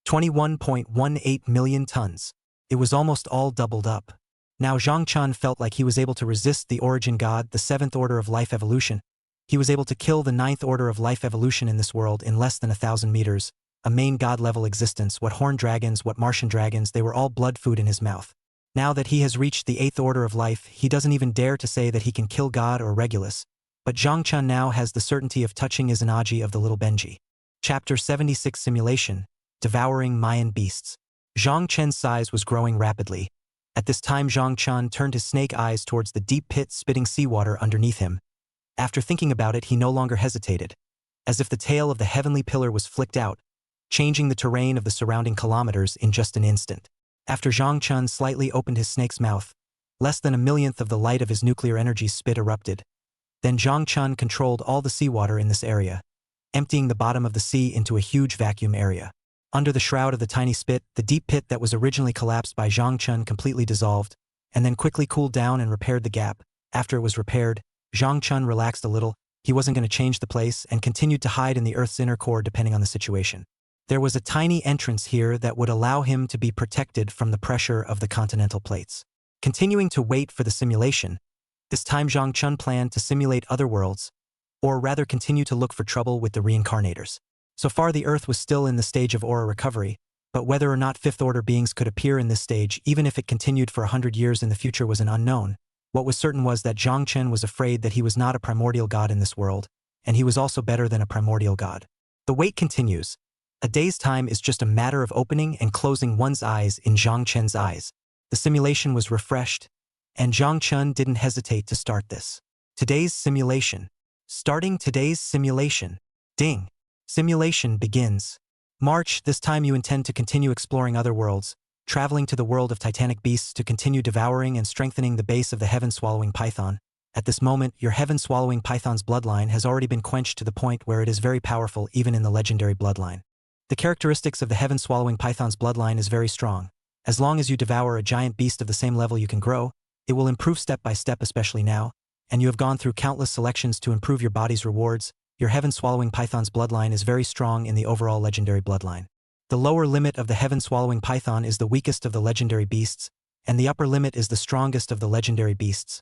21.18 million tons. It was almost all doubled up. Now Zhang Chen felt like he was able to resist the origin god, the 7th order of life evolution. He was able to kill the 9th order of life evolution in this world in less than 1,000 meters, a main god-level existence. What horned dragons, what Martian dragons, they were all blood food in his mouth. Now that he has reached the 8th order of life, he doesn't even dare to say that he can kill God or Regulus. But Zhang Chen now has the certainty of touching Izanagi of the little Benji. Chapter 76 Simulation, Devouring Mayan Beasts. Zhang Chen's size was growing rapidly. At this time, Zhang Chen turned his snake eyes towards the deep pit spitting seawater underneath him. After thinking about it, he no longer hesitated, as if the tail of the heavenly pillar was flicked out, changing the terrain of the surrounding kilometers in just an instant. After Zhang Chen slightly opened his snake's mouth, less than a millionth of the light of his nuclear energy spit erupted. Then Zhang Chen controlled all the seawater in this area, emptying the bottom of the sea into a huge vacuum area. Under the shroud of the tiny spit, the deep pit that was originally collapsed by Zhang Chen completely dissolved, and then quickly cooled down and repaired the gap. After it was repaired, Zhang Chen relaxed a little. He wasn't going to change the place and continued to hide in the Earth's inner core depending on the situation. There was a tiny entrance here that would allow him to be protected from the pressure of the continental plates. Continuing to wait for the simulation, this time Zhang Chen planned to simulate other worlds, or rather continue to look for trouble with the reincarnators. So far the Earth was still in the stage of aura recovery, but whether or not 5th order beings could appear in this stage, even if it continued for 100 years in the future, was an unknown. What was certain was that Zhang Chen was afraid that he was not a primordial god in this world, and he was also better than a primordial god. The wait continues. A day's time is just a matter of opening and closing one's eyes in Zhang Chen's eyes. The simulation was refreshed, and Zhang Chen didn't hesitate to start this. Today's simulation. Starting today's simulation. Ding. Simulation begins. March, this time you intend to continue exploring other worlds, traveling to the world of titanic beasts to continue devouring and strengthening the base of the heaven-swallowing python. At this moment, your heaven-swallowing python's bloodline has already been quenched to the point where it is very powerful even in the legendary bloodline. The characteristics of the heaven-swallowing python's bloodline is very strong. As long as you devour a giant beast of the same level you can grow, it will improve step by step, especially now, and you have gone through countless selections to improve your body's rewards. Your heaven-swallowing python's bloodline is very strong in the overall legendary bloodline. The lower limit of the heaven-swallowing python is the weakest of the legendary beasts, and the upper limit is the strongest of the legendary beasts.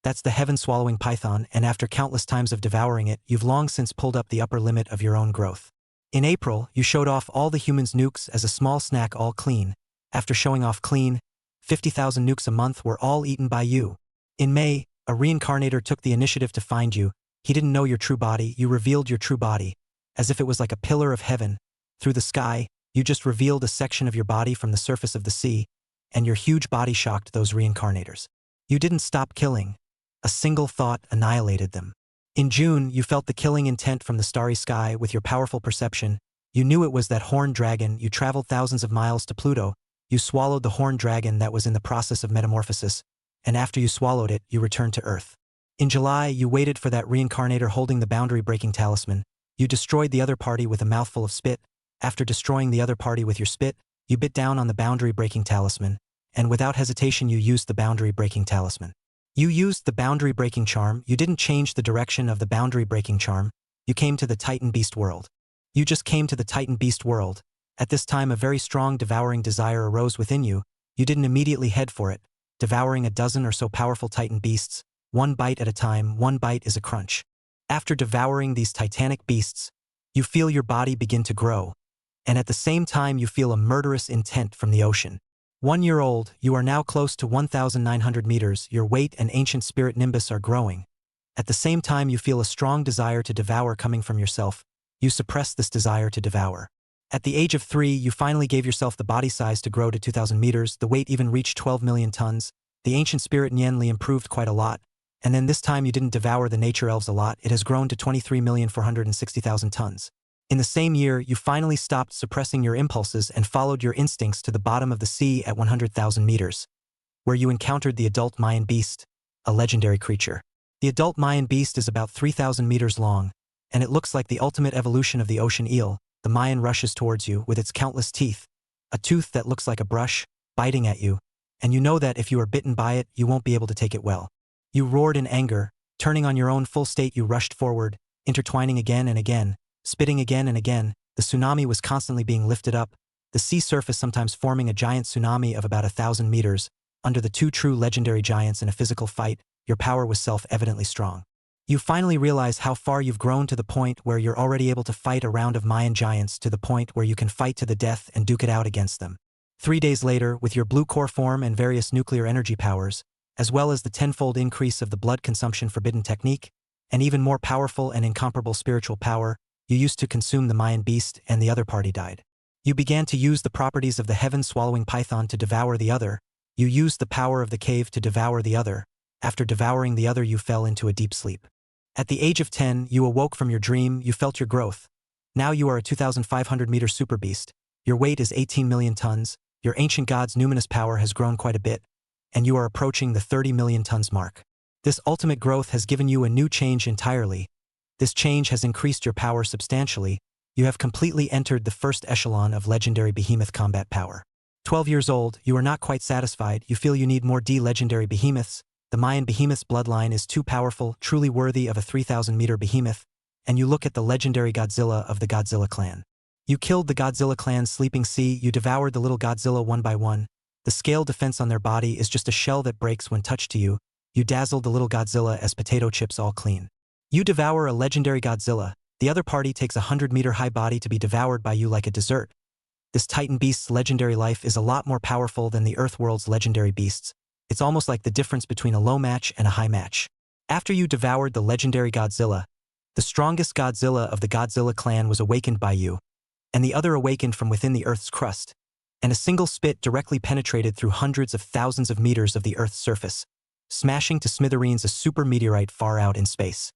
That's the heaven-swallowing python, and after countless times of devouring it, you've long since pulled up the upper limit of your own growth. In April, you showed off all the humans' nukes as a small snack all clean. After showing off clean, 50,000 nukes a month were all eaten by you. In May, a reincarnator took the initiative to find you. He didn't know your true body, you revealed your true body. As if it was like a pillar of heaven. Through the sky, you just revealed a section of your body from the surface of the sea, and your huge body shocked those reincarnators. You didn't stop killing. A single thought annihilated them. In June, you felt the killing intent from the starry sky with your powerful perception. You knew it was that horned dragon. You traveled thousands of miles to Pluto. You swallowed the horned dragon that was in the process of metamorphosis, and after you swallowed it, you returned to Earth. In July, you waited for that reincarnator holding the boundary-breaking talisman. You destroyed the other party with a mouthful of spit. After destroying the other party with your spit, you bit down on the boundary-breaking talisman, and without hesitation you used the boundary-breaking talisman. You used the boundary-breaking charm. You didn't change the direction of the boundary-breaking charm. You came to the Titan Beast world. You just came to the Titan Beast world. At this time a very strong devouring desire arose within you. You didn't immediately head for it, devouring a dozen or so powerful Titan beasts, one bite at a time. One bite is a crunch. After devouring these titanic beasts, you feel your body begin to grow, and at the same time you feel a murderous intent from the ocean. 1 year old, you are now close to 1,900 meters, your weight and ancient spirit nimbus are growing. At the same time you feel a strong desire to devour coming from yourself. You suppress this desire to devour. At the age of 3, you finally gave yourself the body size to grow to 2,000 meters, the weight even reached 12 million tons. The ancient spirit Nianli improved quite a lot, and then this time you didn't devour the nature elves a lot, it has grown to 23,460,000 tons. In the same year, you finally stopped suppressing your impulses and followed your instincts to the bottom of the sea at 100,000 meters, where you encountered the adult Mayan beast, a legendary creature. The adult Mayan beast is about 3,000 meters long, and it looks like the ultimate evolution of the ocean eel. The Mayan rushes towards you with its countless teeth, a tooth that looks like a brush, biting at you, and you know that if you are bitten by it, you won't be able to take it well. You roared in anger, turning on your own full state you rushed forward, intertwining again and again, spitting again and again. The tsunami was constantly being lifted up, the sea surface sometimes forming a giant tsunami of about 1,000 meters. Under the 2 true legendary giants in a physical fight, your power was self-evidently strong. You finally realize how far you've grown to the point where you're already able to fight a round of Mayan giants, to the point where you can fight to the death and duke it out against them. 3 days later, with your blue core form and various nuclear energy powers, as well as the 10-fold increase of the blood consumption forbidden technique, and even more powerful and incomparable spiritual power, you used to consume the Mayan beast and the other party died. You began to use the properties of the heaven-swallowing python to devour the other. You used the power of the cave to devour the other. After devouring the other, you fell into a deep sleep. At the age of 10, you awoke from your dream. You felt your growth. Now you are a 2,500-meter super beast. Your weight is 18 million tons. Your ancient god's numinous power has grown quite a bit, and you are approaching the 30 million tons mark. This ultimate growth has given you a new change entirely. This change has increased your power substantially. You have completely entered the first echelon of legendary behemoth combat power. 12 years old, you are not quite satisfied. You feel you need more legendary behemoths. The Mayan behemoth's bloodline is too powerful, truly worthy of a 3,000-meter behemoth, and you look at the legendary Godzilla of the Godzilla clan. You killed the Godzilla clan's sleeping sea. You devoured the little Godzilla one by one. The scale defense on their body is just a shell that breaks when touched to you. You dazzled the little Godzilla as potato chips all clean. You devour a legendary Godzilla. The other party takes a 100-meter-high body to be devoured by you like a dessert. This Titan beast's legendary life is a lot more powerful than the Earth world's legendary beasts. It's almost like the difference between a low match and a high match. After you devoured the legendary Godzilla, the strongest Godzilla of the Godzilla clan was awakened by you, and the other awakened from within the Earth's crust, and a single spit directly penetrated through hundreds of thousands of meters of the Earth's surface, smashing to smithereens a super meteorite far out in space.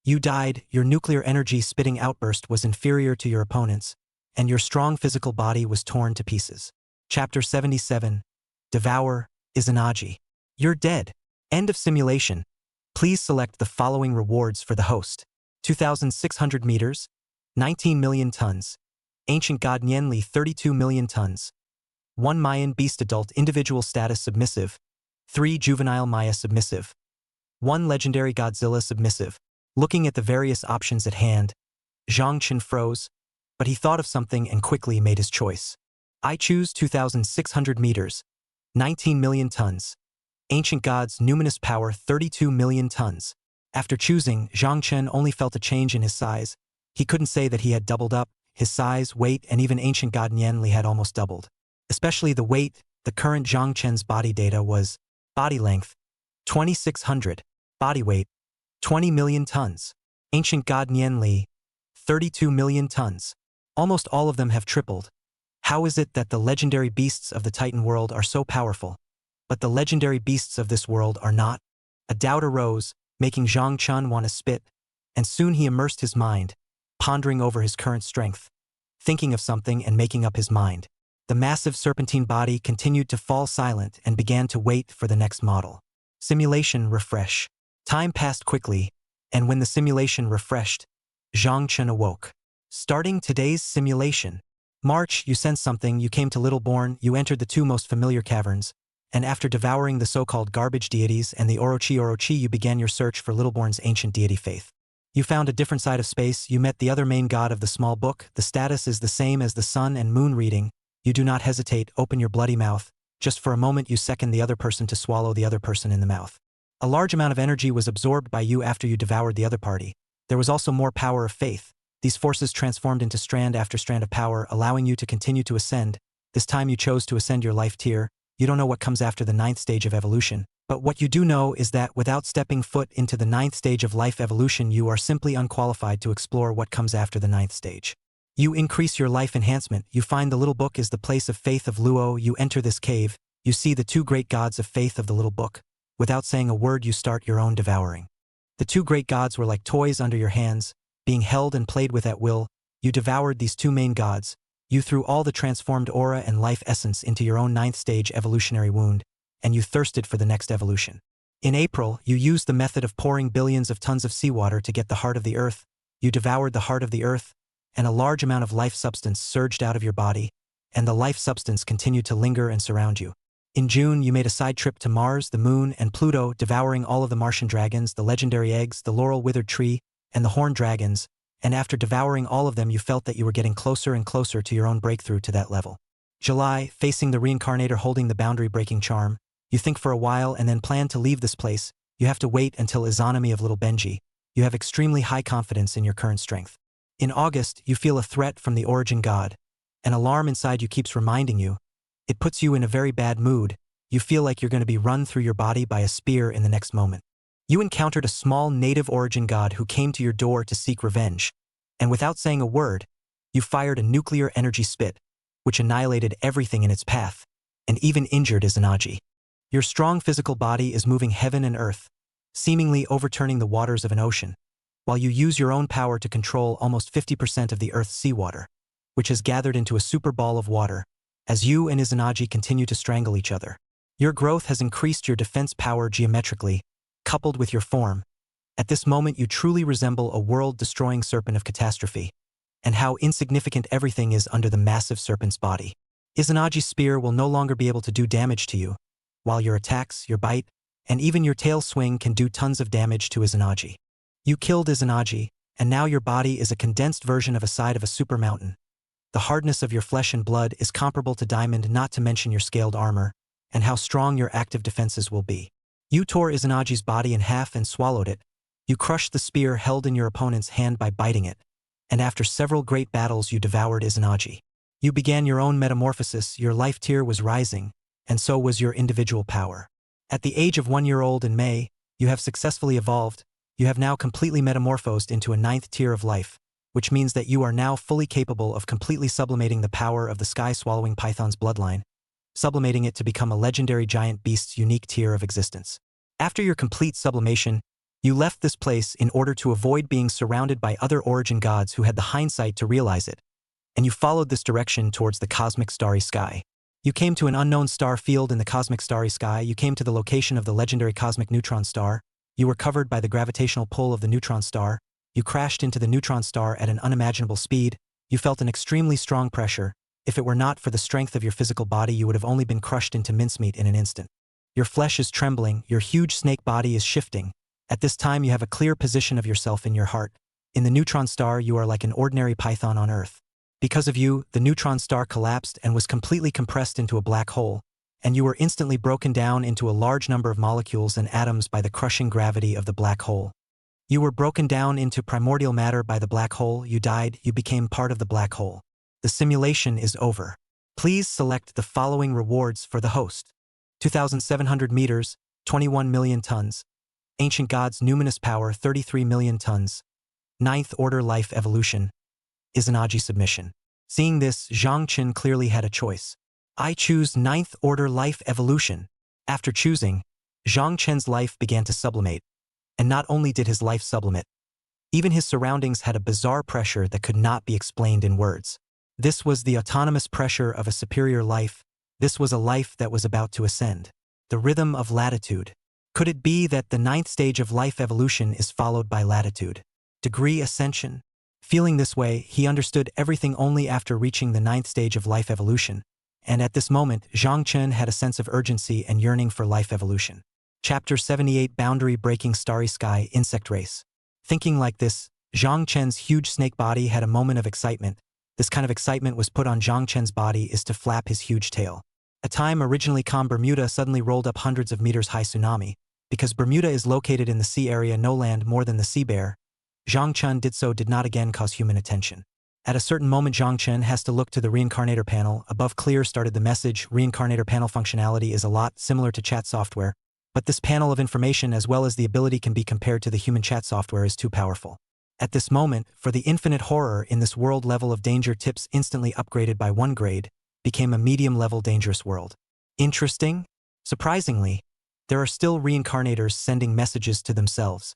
You died. Your nuclear energy spitting outburst was inferior to your opponent's, and your strong physical body was torn to pieces. Chapter 77. Devour Izanagi. You're dead. End of simulation. Please select the following rewards for the host. 2,600 meters, 19 million tons. Ancient God Nianli 32 million tons. 1 Mayan beast adult individual status submissive. 3 juvenile Maya submissive. 1 legendary Godzilla submissive. Looking at the various options at hand, Zhang Chen froze, but he thought of something and quickly made his choice. I choose 2,600 meters, 19 million tons. Ancient God's numinous power 32 million tons. After choosing, Zhang Chen only felt a change in his size. He couldn't say that he had doubled up. his size, weight, and even ancient god Nianli had almost doubled. Especially the weight. The current Zhang Chen's body data was body length 2,600, body weight 20 million tons. Ancient god Nianli 32 million tons. Almost all of them have tripled. How is it that the legendary beasts of the Titan world are so powerful, but the legendary beasts of this world are not? A doubt arose, making Zhang Chen want to spit, and soon he immersed his mind, pondering over his current strength, thinking of something and making up his mind. The massive serpentine body continued to fall silent and began to wait for the next model. Simulation refresh. Time passed quickly, and when the simulation refreshed, Zhang Chen awoke. Starting today's simulation. March, you sensed something, you came to Reborn, you entered the two most familiar caverns, and after devouring the so-called garbage deities and the Orochi, you began your search for Reborn's ancient deity faith. You found a different side of space, you met the other main god of the small book, the status is the same as the sun and moon reading, you do not hesitate, open your bloody mouth, just for a moment you second the other person to swallow the other person in the mouth. A large amount of energy was absorbed by you after you devoured the other party. There was also more power of faith. These forces transformed into strand after strand of power, allowing you to continue to ascend. This time you chose to ascend your life tier. You don't know what comes after the 9th stage of evolution, but what you do know is that without stepping foot into the 9th stage of life evolution, you are simply unqualified to explore what comes after the 9th stage. You increase your life enhancement, you find the little book is the place of faith of Luo, you enter this cave, you see the two great gods of faith of the little book. Without saying a word you start your own devouring. The two great gods were like toys under your hands, being held and played with at will. You devoured these two main gods, you threw all the transformed aura and life essence into your own 9th stage evolutionary wound, and you thirsted for the next evolution. In April, you used the method of pouring billions of tons of seawater to get the heart of the earth, you devoured the heart of the earth, and a large amount of life substance surged out of your body, and the life substance continued to linger and surround you. In June, you made a side trip to Mars, the Moon, and Pluto, devouring all of the Martian dragons, the legendary eggs, the laurel withered tree, and the horned dragons, and after devouring all of them you felt that you were getting closer and closer to your own breakthrough to that level. July, facing the reincarnator holding the boundary-breaking charm, you think for a while and then plan to leave this place. You have to wait until Izanami of Little Benji. You have extremely high confidence in your current strength. In August, you feel a threat from the origin god. An alarm inside you keeps reminding you. It puts you in a very bad mood. You feel like you're going to be run through your body by a spear in the next moment. You encountered a small native origin god who came to your door to seek revenge. And without saying a word, you fired a nuclear energy spit, which annihilated everything in its path, and even injured Izanagi. Your strong physical body is moving heaven and earth, seemingly overturning the waters of an ocean, while you use your own power to control almost 50% of the Earth's seawater, which has gathered into a super ball of water, as you and Izanagi continue to strangle each other. Your growth has increased your defense power geometrically, coupled with your form. At this moment you truly resemble a world-destroying serpent of catastrophe, and how insignificant everything is under the massive serpent's body. Izanagi's spear will no longer be able to do damage to you, while your attacks, your bite, and even your tail swing can do tons of damage to Izanagi. You killed Izanagi, and now your body is a condensed version of a side of a super mountain. The hardness of your flesh and blood is comparable to diamond, not to mention your scaled armor, and how strong your active defenses will be. You tore Izanagi's body in half and swallowed it. You crushed the spear held in your opponent's hand by biting it, and after several great battles you devoured Izanagi. You began your own metamorphosis, your life tier was rising, and so was your individual power. At the age of 1 year old in May, you have successfully evolved. You have now completely metamorphosed into a 9th tier of life, which means that you are now fully capable of completely sublimating the power of the sky-swallowing python's bloodline, sublimating it to become a legendary giant beast's unique tier of existence. After your complete sublimation, you left this place in order to avoid being surrounded by other origin gods who had the hindsight to realize it, and you followed this direction towards the cosmic starry sky. You came to an unknown star field in the cosmic starry sky. You came to the location of the legendary cosmic neutron star. You were covered by the gravitational pull of the neutron star. You crashed into the neutron star at an unimaginable speed. You felt an extremely strong pressure. If it were not for the strength of your physical body, you would have only been crushed into mincemeat in an instant. Your flesh is trembling. Your huge snake body is shifting. At this time, you have a clear position of yourself in your heart. In the neutron star, you are like an ordinary python on Earth. Because of you, the neutron star collapsed and was completely compressed into a black hole, and you were instantly broken down into a large number of molecules and atoms by the crushing gravity of the black hole. You were broken down into primordial matter by the black hole, you died, you became part of the black hole. The simulation is over. Please select the following rewards for the host. 2,700 meters, 21 million tons. Ancient Gods Numinous Power, 33 million tons. Ninth Order Life Evolution. Izanagi Submission. Seeing this, Zhang Chen clearly had a choice. I choose Ninth Order Life Evolution. After choosing, Zhang Chen's life began to sublimate. And not only did his life sublimate, even his surroundings had a bizarre pressure that could not be explained in words. This was the autonomous pressure of a superior life. This was a life that was about to ascend. The rhythm of latitude. Could it be that the ninth stage of life evolution is followed by latitude? Degree ascension? Feeling this way, he understood everything only after reaching the ninth stage of life evolution. And at this moment, Zhang Chen had a sense of urgency and yearning for life evolution. Chapter 78 Boundary Breaking Starry Sky Insect Race. Thinking like this, Zhang Chen's huge snake body had a moment of excitement. This kind of excitement was put on Zhang Chen's body is to flap his huge tail. A time originally calm Bermuda suddenly rolled up hundreds of meters high tsunami. Because Bermuda is located in the sea area no land more than the sea bear, Zhang Chen did not again cause human attention. At a certain moment Zhang Chen has to look to the reincarnator panel. Above clear started the message, reincarnator panel functionality is a lot similar to chat software, but this panel of information as well as the ability can be compared to the human chat software is too powerful. At this moment, for the infinite horror in this world, level of danger tips instantly upgraded by 1 grade, became a medium level dangerous world. Interesting? Surprisingly, there are still reincarnators sending messages to themselves.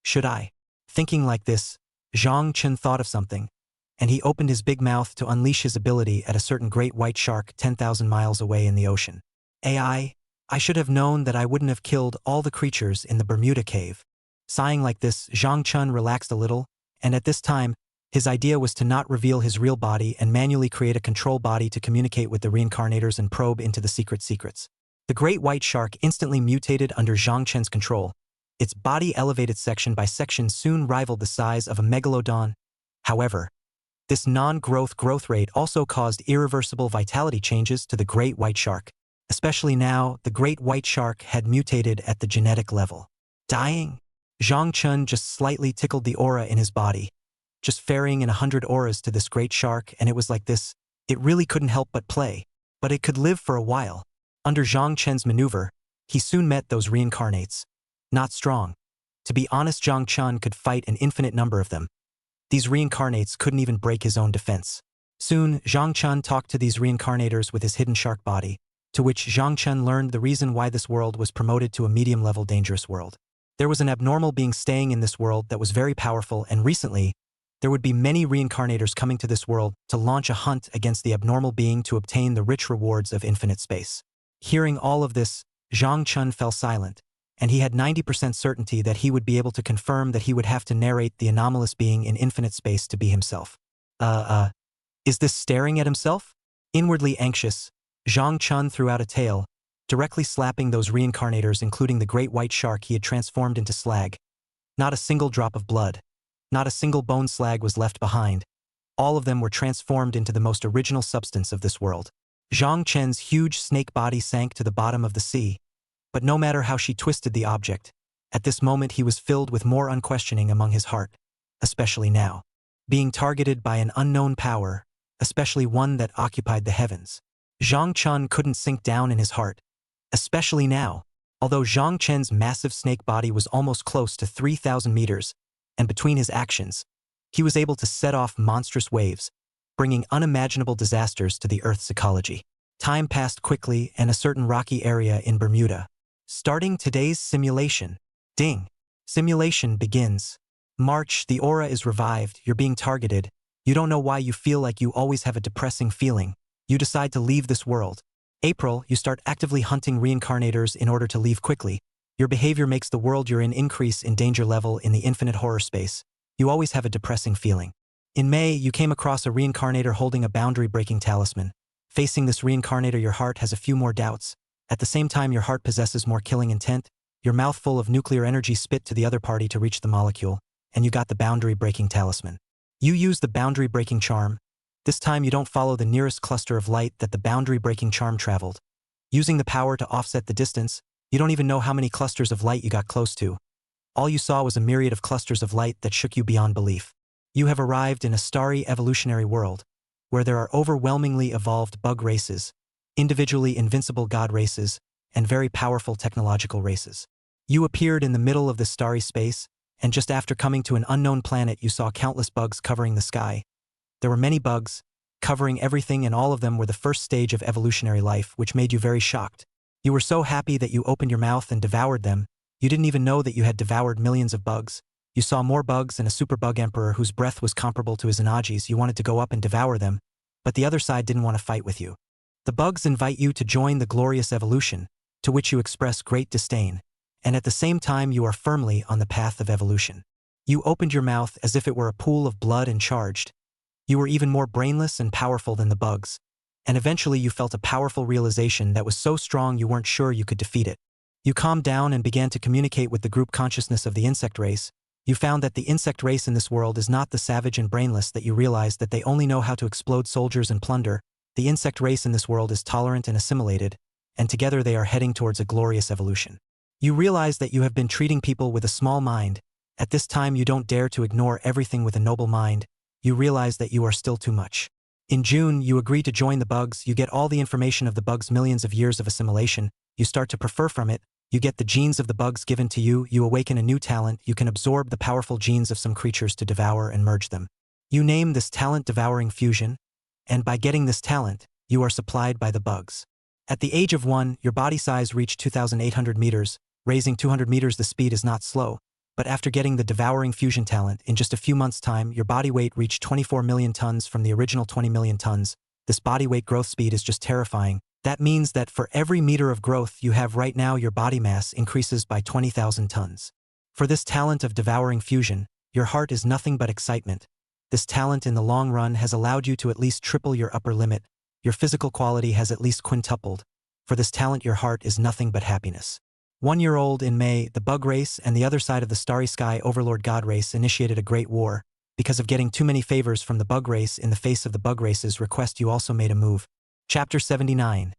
Should I? Thinking like this, Zhang Chen thought of something, and he opened his big mouth to unleash his ability at a certain great white shark 10,000 miles away in the ocean. I should have known that I wouldn't have killed all the creatures in the Bermuda cave. Sighing like this, Zhang Chen relaxed a little, and at this time, his idea was to not reveal his real body and manually create a control body to communicate with the reincarnators and probe into the secrets. The great white shark instantly mutated under Zhang Chen's control. Its body elevated section by section soon rivaled the size of a megalodon. However, this growth rate also caused irreversible vitality changes to the great white shark. Especially now, the great white shark had mutated at the genetic level. Dying? Zhang Chen just slightly tickled the aura in his body, just ferrying in 100 auras to this great shark, and it was like this. It really couldn't help but play. But it could live for a while. Under Zhang Chen's maneuver, he soon met those reincarnates. Not strong. To be honest, Zhang Chen could fight an infinite number of them. These reincarnates couldn't even break his own defense. Soon, Zhang Chen talked to these reincarnators with his hidden shark body, to which Zhang Chen learned the reason why this world was promoted to a medium-level dangerous world. There was an abnormal being staying in this world that was very powerful, and recently, there would be many reincarnators coming to this world to launch a hunt against the abnormal being to obtain the rich rewards of infinite space. Hearing all of this, Zhang Chen fell silent, and he had 90% certainty that he would be able to confirm that he would have to narrate the anomalous being in infinite space to be himself. Is this staring at himself? Inwardly anxious, Zhang Chen threw out a tail, directly slapping those reincarnators, including the great white shark he had transformed into slag. Not a single drop of blood, not a single bone slag was left behind. All of them were transformed into the most original substance of this world. Zhang Chen's huge snake body sank to the bottom of the sea, but no matter how she twisted the object, at this moment he was filled with more unquestioning among his heart, especially now. Being targeted by an unknown power, especially one that occupied the heavens. Zhang Chen couldn't sink down in his heart, especially now. Although Zhang Chen's massive snake body was almost close to 3,000 meters, and between his actions, he was able to set off monstrous waves, bringing unimaginable disasters to the Earth's ecology. Time passed quickly, and a certain rocky area in Bermuda. Starting today's simulation. Ding. Simulation begins. March, the aura is revived, you're being targeted. You don't know why you feel like you always have a depressing feeling. You decide to leave this world. April, you start actively hunting reincarnators in order to leave quickly. Your behavior makes the world you're in increase in danger level in the infinite horror space. You always have a depressing feeling. In May, you came across a reincarnator holding a boundary-breaking talisman. Facing this reincarnator, your heart has a few more doubts. At the same time, your heart possesses more killing intent. Your mouth full of nuclear energy spit to the other party to reach the molecule, and you got the boundary-breaking talisman. You use the boundary-breaking charm. This time, you don't follow the nearest cluster of light that the boundary-breaking charm traveled. Using the power to offset the distance, you don't even know how many clusters of light you got close to. All you saw was a myriad of clusters of light that shook you beyond belief. You have arrived in a starry evolutionary world, where there are overwhelmingly evolved bug races, individually invincible god races, and very powerful technological races. You appeared in the middle of this starry space, and just after coming to an unknown planet you saw countless bugs covering the sky. There were many bugs, covering everything, and all of them were the first stage of evolutionary life, which made you very shocked. You were so happy that you opened your mouth and devoured them. You didn't even know that you had devoured millions of bugs. You saw more bugs and a super bug emperor whose breath was comparable to Izanagi's. You wanted to go up and devour them, but the other side didn't want to fight with you. The bugs invite you to join the glorious evolution, to which you express great disdain, and at the same time you are firmly on the path of evolution. You opened your mouth as if it were a pool of blood and charged. You were even more brainless and powerful than the bugs, and eventually you felt a powerful realization that was so strong you weren't sure you could defeat it. You calmed down and began to communicate with the group consciousness of the insect race. You found that the insect race in this world is not the savage and brainless that you realized that they only know how to explode soldiers and plunder. The insect race in this world is tolerant and assimilated, and together they are heading towards a glorious evolution. You realize that you have been treating people with a small mind. At this time you don't dare to ignore everything with a noble mind. You realize that you are still too much. In June, you agree to join the bugs. You get all the information of the bugs' millions of years of assimilation. You start to prefer from it. You get the genes of the bugs given to you. You awaken a new talent. You can absorb the powerful genes of some creatures to devour and merge them. You name this talent devouring fusion, and by getting this talent, you are supplied by the bugs. At the age of 1, your body size reached 2,800 meters. Raising 200 meters, the speed is not slow. But after getting the devouring fusion talent, in just a few months' time, your body weight reached 24 million tons from the original 20 million tons. This body weight growth speed is just terrifying. That means that for every meter of growth you have right now, your body mass increases by 20,000 tons. For this talent of devouring fusion, your heart is nothing but excitement. This talent in the long run has allowed you to at least triple your upper limit. Your physical quality has at least quintupled. For this talent, your heart is nothing but happiness. 1 year old in May, the bug race and the other side of the starry sky overlord god race initiated a great war. Because of getting too many favors from the bug race in the face of the bug race's request, you also made a move. Chapter 79.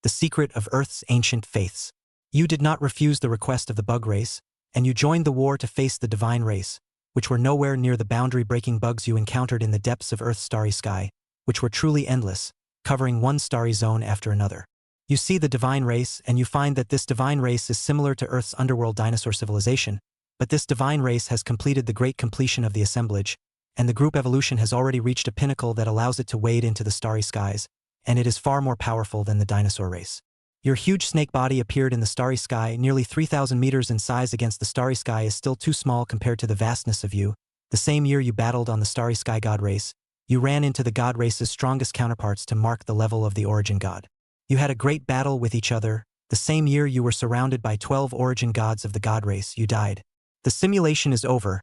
The Secret of Earth's Ancient Faiths. You did not refuse the request of the bug race, and you joined the war to face the divine race, which were nowhere near the boundary-breaking bugs you encountered in the depths of Earth's starry sky, which were truly endless, covering one starry zone after another. You see the divine race, and you find that this divine race is similar to Earth's underworld dinosaur civilization, but this divine race has completed the great completion of the assemblage, and the group evolution has already reached a pinnacle that allows it to wade into the starry skies, and it is far more powerful than the dinosaur race. Your huge snake body appeared in the starry sky, nearly 3,000 meters in size. Against the starry sky is still too small compared to the vastness of you. The same year you battled on the starry sky god race, you ran into the god race's strongest counterparts to mark the level of the origin god. You had a great battle with each other. The same year you were surrounded by 12 origin gods of the god race. You died. The simulation is over.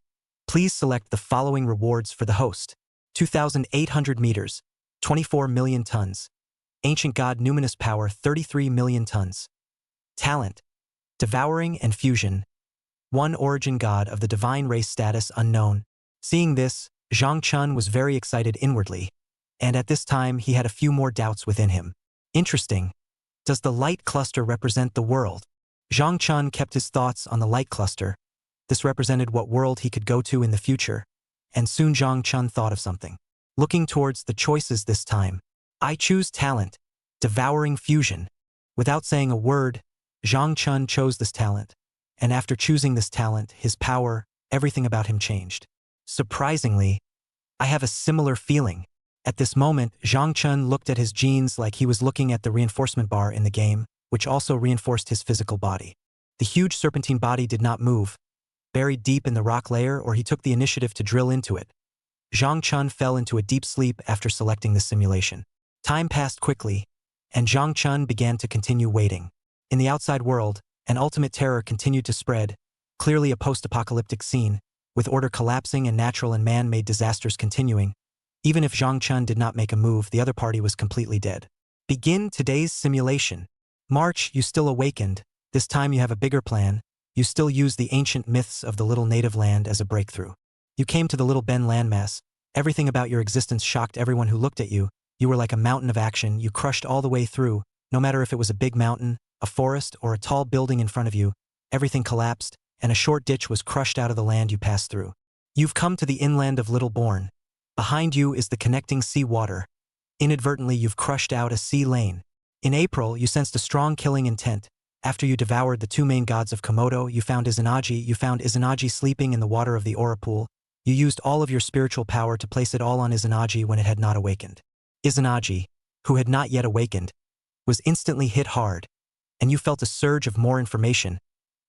Please select the following rewards for the host. 2,800 meters, 24 million tons. Ancient god numinous power, 33 million tons. Talent, devouring and fusion. 1 origin god of the divine race, status unknown. Seeing this, Zhang Chun was very excited inwardly, and at this time he had a few more doubts within him. Interesting. Does the light cluster represent the world? Zhang Chun kept his thoughts on the light cluster. This represented what world he could go to in the future, and soon Zhang Chun thought of something. Looking towards the choices this time. I choose talent, devouring fusion. Without saying a word, Zhang Chun chose this talent, and after choosing this talent, his power, everything about him changed. Surprisingly, I have a similar feeling. At this moment, Zhang Chun looked at his genes like he was looking at the reinforcement bar in the game, which also reinforced his physical body. The huge serpentine body did not move, buried deep in the rock layer, or he took the initiative to drill into it. Zhang Chun fell into a deep sleep after selecting this simulation. Time passed quickly, and Zhang Chun began to continue waiting. In the outside world, an ultimate terror continued to spread, clearly a post-apocalyptic scene, with order collapsing and natural and man-made disasters continuing. Even if Zhang Chun did not make a move, the other party was completely dead. Begin today's simulation. March, you still awakened. This time you have a bigger plan. You still use the ancient myths of the little native land as a breakthrough. You came to the little Ben landmass. Everything about your existence shocked everyone who looked at you. You were like a mountain of action. You crushed all the way through. No matter if it was a big mountain, a forest, or a tall building in front of you, everything collapsed, and a short ditch was crushed out of the land you passed through. You've come to the inland of Little Bourne. Behind you is the connecting sea water. Inadvertently, you've crushed out a sea lane. In April, you sensed a strong killing intent. After you devoured the two main gods of Komodo, you found Izanagi sleeping in the water of the Aura pool. You used all of your spiritual power to place it all on Izanagi when it had not awakened. Izanagi, who had not yet awakened, was instantly hit hard, and you felt a surge of more information,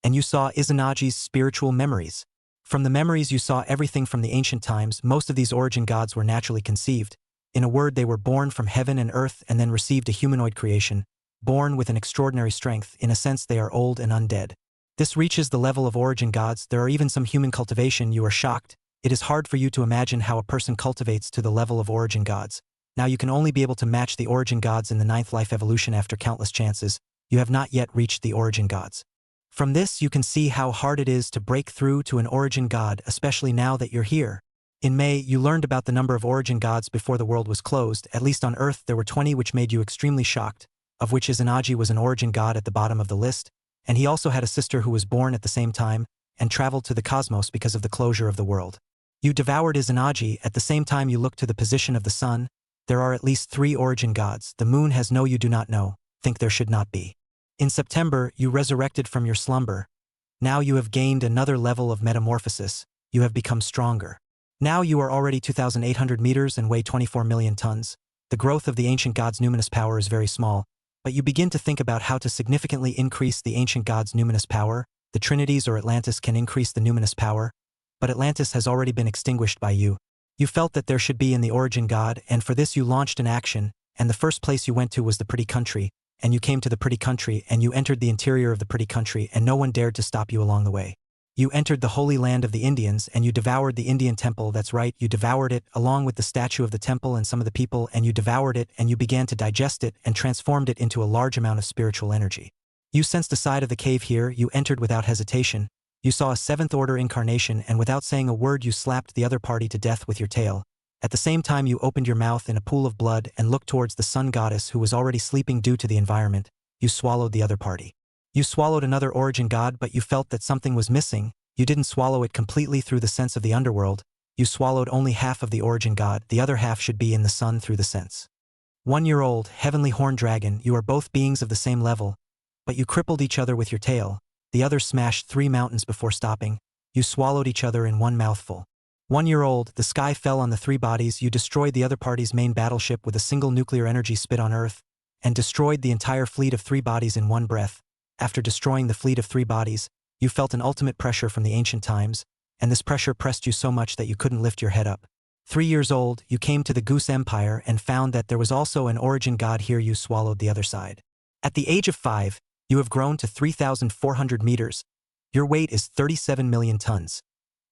and you saw Izanagi's spiritual memories. From the memories you saw everything from the ancient times. Most of these origin gods were naturally conceived. In a word, they were born from heaven and earth and then received a humanoid creation, born with an extraordinary strength. In a sense, they are old and undead. This reaches the level of origin gods. There are even some human cultivation. You are shocked. It is hard for you to imagine how a person cultivates to the level of origin gods. Now you can only be able to match the origin gods in the 9th life evolution after countless chances. You have not yet reached the origin gods. From this, you can see how hard it is to break through to an origin god, especially now that you're here. In May, you learned about the number of origin gods before the world was closed. At least on Earth, there were 20, which made you extremely shocked, of which Izanagi was an origin god at the bottom of the list, and he also had a sister who was born at the same time and traveled to the cosmos because of the closure of the world. You devoured Izanagi. At the same time, you looked to the position of the sun. There are at least 3 origin gods. The moon has no, you do not know, think there should not be. In September, you resurrected from your slumber. Now you have gained another level of metamorphosis. You have become stronger. Now you are already 2,800 meters and weigh 24 million tons. The growth of the ancient god's numinous power is very small, but you begin to think about how to significantly increase the ancient god's numinous power. The Trinities or Atlantis can increase the numinous power, but Atlantis has already been extinguished by you. You felt that there should be in the origin god, and for this you launched an action, and the first place you went to was the pretty country, and you came to the pretty country, and you entered the interior of the pretty country, and no one dared to stop you along the way. You entered the holy land of the Indians, and you devoured the Indian temple. That's right, you devoured it, along with the statue of the temple and some of the people, and you devoured it, and you began to digest it and transformed it into a large amount of spiritual energy. You sensed a side of the cave here. You entered without hesitation. You saw a 7th order incarnation, and without saying a word you slapped the other party to death with your tail. At the same time, you opened your mouth in a pool of blood and looked towards the sun goddess who was already sleeping due to the environment. You swallowed the other party. You swallowed another origin god, but you felt that something was missing. You didn't swallow it completely through the sense of the underworld. You swallowed only half of the origin god. The other half should be in the sun through the sense. 1-year-old, heavenly horned dragon, you are both beings of the same level, but you crippled each other with your tail. The other smashed 3 mountains before stopping. You swallowed each other in one mouthful. 1-year-old, the sky fell on the 3 bodies. You destroyed the other party's main battleship with a single nuclear energy spit on Earth, and destroyed the entire fleet of 3 bodies in one breath. After destroying the fleet of 3 bodies, you felt an ultimate pressure from the ancient times, and this pressure pressed you so much that you couldn't lift your head up. 3 years old, you came to the Goose Empire and found that there was also an origin god here. You swallowed the other side. At the age of 5, you have grown to 3,400 meters. Your weight is 37 million tons.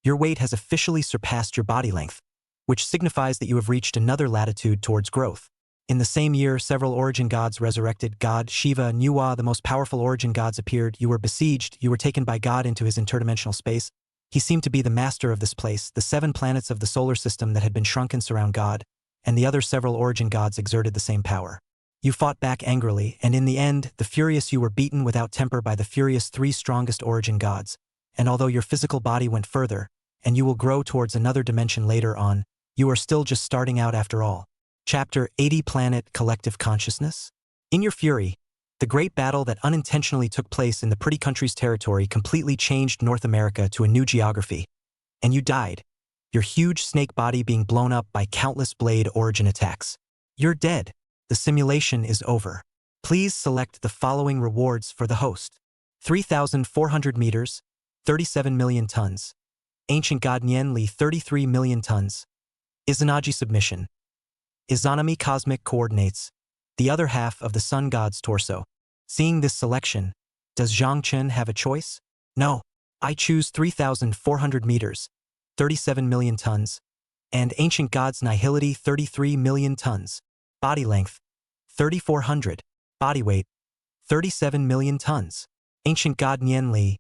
Your weight has officially surpassed your body length, which signifies that you have reached another latitude towards growth. In the same year, several origin gods resurrected. God, Shiva, Nuwa, the most powerful origin gods appeared. You were besieged. You were taken by God into his interdimensional space. He seemed to be the master of this place. The 7 planets of the solar system that had been shrunken surround God, and the other several origin gods exerted the same power. You fought back angrily, and in the end, the furious you were beaten without temper by the furious 3 strongest origin gods. And although your physical body went further, and you will grow towards another dimension later on, you are still just starting out after all. Chapter 80 Planet Collective Consciousness? In your fury, the great battle that unintentionally took place in the pretty country's territory completely changed North America to a new geography. And you died, your huge snake body being blown up by countless blade origin attacks. You're dead. The simulation is over. Please select the following rewards for the host. 3,400 meters, 37 million tons. Ancient God Nyen Li 33 million tons. Izanagi submission. Izanami cosmic coordinates. The other half of the sun god's torso. Seeing this selection, does Zhang Chen have a choice? No. I choose 3,400 meters, 37 million tons. And Ancient God's Nihility 33 million tons. Body length, 3,400. Body weight, 37 million tons. Ancient God Nyen Li,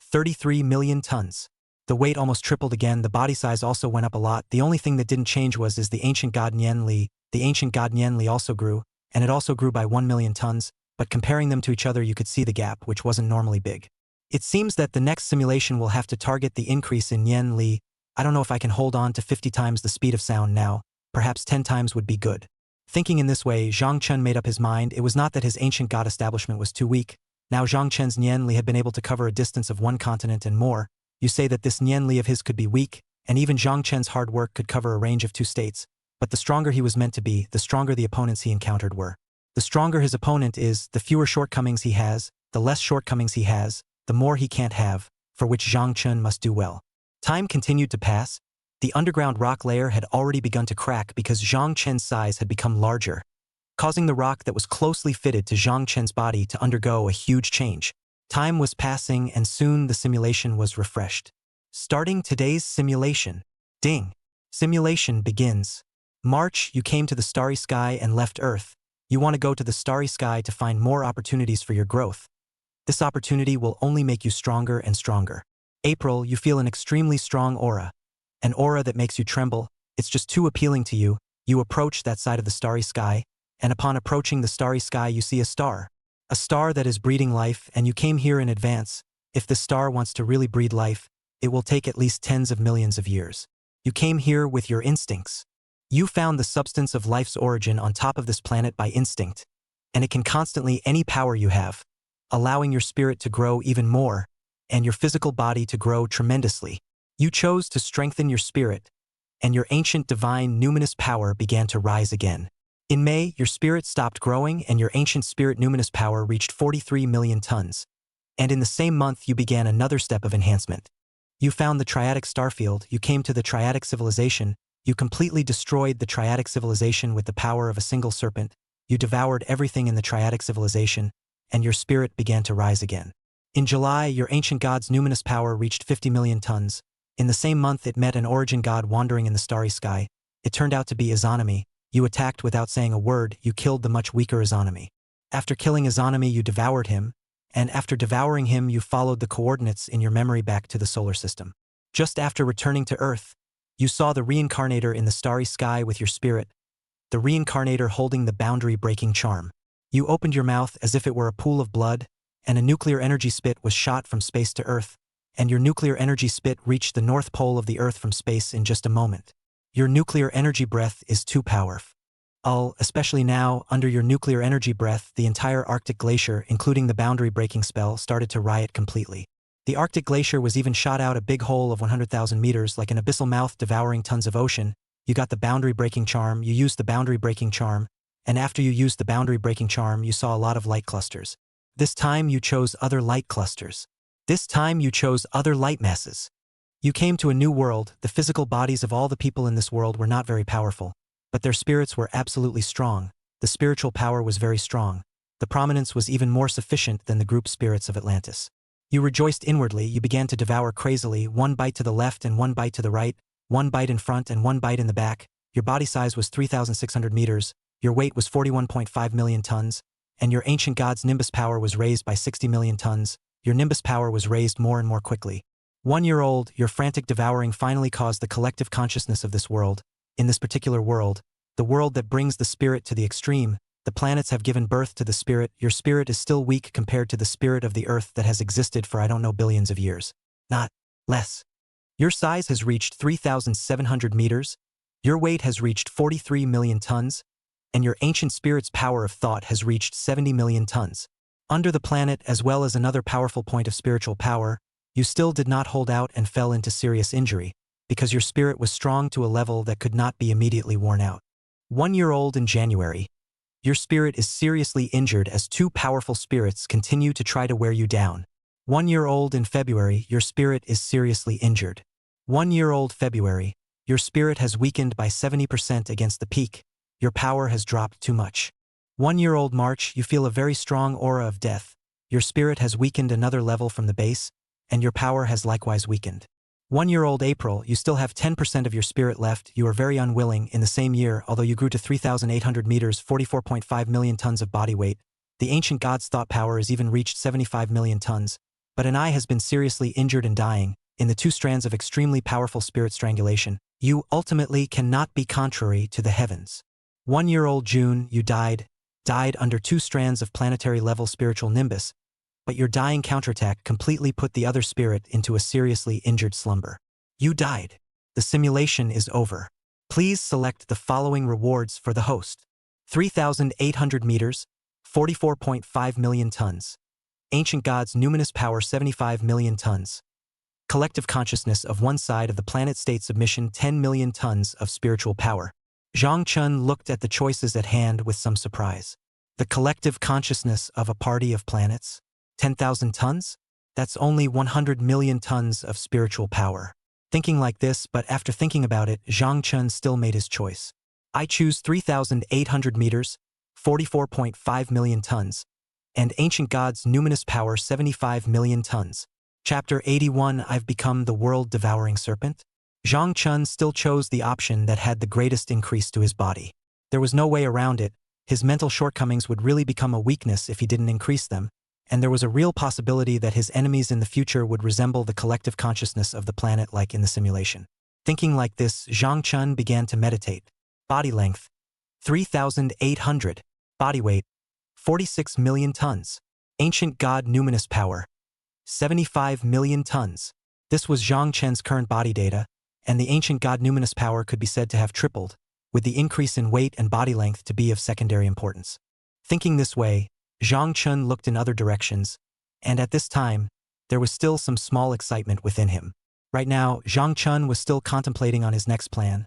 33 million tons. The weight almost tripled again. The body size also went up a lot. The only thing that didn't change was the Ancient God Nyen Li. The Ancient God Nyen Li also grew, and it also grew by 1 million tons, but comparing them to each other you could see the gap, which wasn't normally big. It seems that the next simulation will have to target the increase in yen li. I don't know if I can hold on to 50 times the speed of sound now. Perhaps 10 times would be good. Thinking in this way, Zhang Chen made up his mind. It was not that his ancient god establishment was too weak. Now Zhang Chen's Nian Li had been able to cover a distance of 1 continent and more. You say that this Nian Li of his could be weak, and even Zhang Chen's hard work could cover a range of 2 states. But the stronger he was meant to be, the stronger the opponents he encountered were. The stronger his opponent is, the fewer shortcomings he has, the less shortcomings he has, the more he can't have, for which Zhang Chen must do well. Time continued to pass. The underground rock layer had already begun to crack because Zhang Chen's size had become larger, causing the rock that was closely fitted to Zhang Chen's body to undergo a huge change. Time was passing and soon the simulation was refreshed. Starting today's simulation. Ding. Simulation begins. March, you came to the starry sky and left Earth. You want to go to the starry sky to find more opportunities for your growth. This opportunity will only make you stronger and stronger. April, you feel an extremely strong aura. An aura that makes you tremble. It's just too appealing to you. You approach that side of the starry sky, and upon approaching the starry sky you see a star. A star that is breeding life, and you came here in advance. If the star wants to really breed life, it will take at least tens of millions of years. You came here with your instincts. You found the substance of life's origin on top of this planet by instinct, and it can constantly any power you have, allowing your spirit to grow even more, and your physical body to grow tremendously. You chose to strengthen your spirit, and your ancient divine numinous power began to rise again. In May, your spirit stopped growing and your ancient spirit numinous power reached 43 million tons. And in the same month you began another step of enhancement. You found the triadic starfield, you came to the triadic civilization, you completely destroyed the triadic civilization with the power of a single serpent, you devoured everything in the triadic civilization, and your spirit began to rise again. In July, your ancient god's numinous power reached 50 million tons. In the same month it met an origin god wandering in the starry sky. It turned out to be Izanami. You attacked without saying a word, you killed the much weaker Izanami. After killing Izanami you devoured him, and after devouring him you followed the coordinates in your memory back to the solar system. Just after returning to Earth, you saw the reincarnator in the starry sky with your spirit, the reincarnator holding the boundary-breaking charm. You opened your mouth as if it were a pool of blood, and a nuclear energy spit was shot from space to Earth, and your nuclear energy spit reached the North Pole of the Earth from space in just a moment. Your nuclear energy breath is too powerful. Especially now, under your nuclear energy breath, the entire Arctic glacier, including the boundary-breaking spell, started to riot completely. The Arctic glacier was even shot out a big hole of 100,000 meters like an abyssal mouth devouring tons of ocean. You got the boundary-breaking charm, you used the boundary-breaking charm, and after you used the boundary-breaking charm you saw a lot of light clusters. This time you chose other light clusters. This time you chose other light masses. You came to a new world. The physical bodies of all the people in this world were not very powerful, but their spirits were absolutely strong. The spiritual power was very strong. The prominence was even more sufficient than the group spirits of Atlantis. You rejoiced inwardly, you began to devour crazily, 1 bite to the left and 1 bite to the right, 1 bite in front and 1 bite in the back. Your body size was 3,600 meters, your weight was 41.5 million tons, and your ancient god's nimbus power was raised by 60 million tons. Your nimbus power was raised more and more quickly. 1 year old, your frantic devouring finally caused the collective consciousness of this world. In this particular world, the world that brings the spirit to the extreme, the planets have given birth to the spirit. Your spirit is still weak compared to the spirit of the Earth that has existed for I don't know billions of years. Not less. Your size has reached 3,700 meters, your weight has reached 43 million tons, and your ancient spirit's power of thought has reached 70 million tons. Under the planet, as well as another powerful point of spiritual power, you still did not hold out and fell into serious injury, because your spirit was strong to a level that could not be immediately worn out. 1 year old in January, your spirit is seriously injured as 2 powerful spirits continue to try to wear you down. 1 year old in February, your spirit is seriously injured. 1 year old February, your spirit has weakened by 70% against the peak. Your power has dropped too much. 1 year old March, you feel a very strong aura of death. Your spirit has weakened another level from the base, and your power has likewise weakened. 1 year old April, you still have 10% of your spirit left. You are very unwilling. In the same year, although you grew to 3,800 meters, 44.5 million tons of body weight, the ancient god's thought power has even reached 75 million tons, but an eye has been seriously injured and dying. In the 2 strands of extremely powerful spirit strangulation, you ultimately cannot be contrary to the heavens. 1 year old June, you died under 2 strands of planetary level spiritual nimbus, but your dying counterattack completely put the other spirit into a seriously injured slumber. You died. The simulation is over. Please select the following rewards for the host. 3,800 meters, 44.5 million tons. Ancient Gods Numinous Power 75 million tons. Collective consciousness of one side of the planet state submission 10 million tons of spiritual power. Zhang Chun looked at the choices at hand with some surprise. The collective consciousness of a party of planets? 10,000 tons? That's only 100 million tons of spiritual power. Thinking like this, but after thinking about it, Zhang Chun still made his choice. I choose 3,800 meters, 44.5 million tons, and Ancient Gods Numinous Power 75 million tons. Chapter 81 I've become the world-devouring serpent? Zhang Chun still chose the option that had the greatest increase to his body. There was no way around it. His mental shortcomings would really become a weakness if he didn't increase them, and there was a real possibility that his enemies in the future would resemble the collective consciousness of the planet like in the simulation. Thinking like this, Zhang Chun began to meditate. Body length, 3,800. Body weight, 46 million tons. Ancient God Numinous Power, 75 million tons. This was Zhang Chen's current body data, and the Ancient God Numinous Power could be said to have tripled, with the increase in weight and body length to be of secondary importance. Thinking this way, Zhang Chun looked in other directions, and at this time, there was still some small excitement within him. Right now, Zhang Chun was still contemplating on his next plan.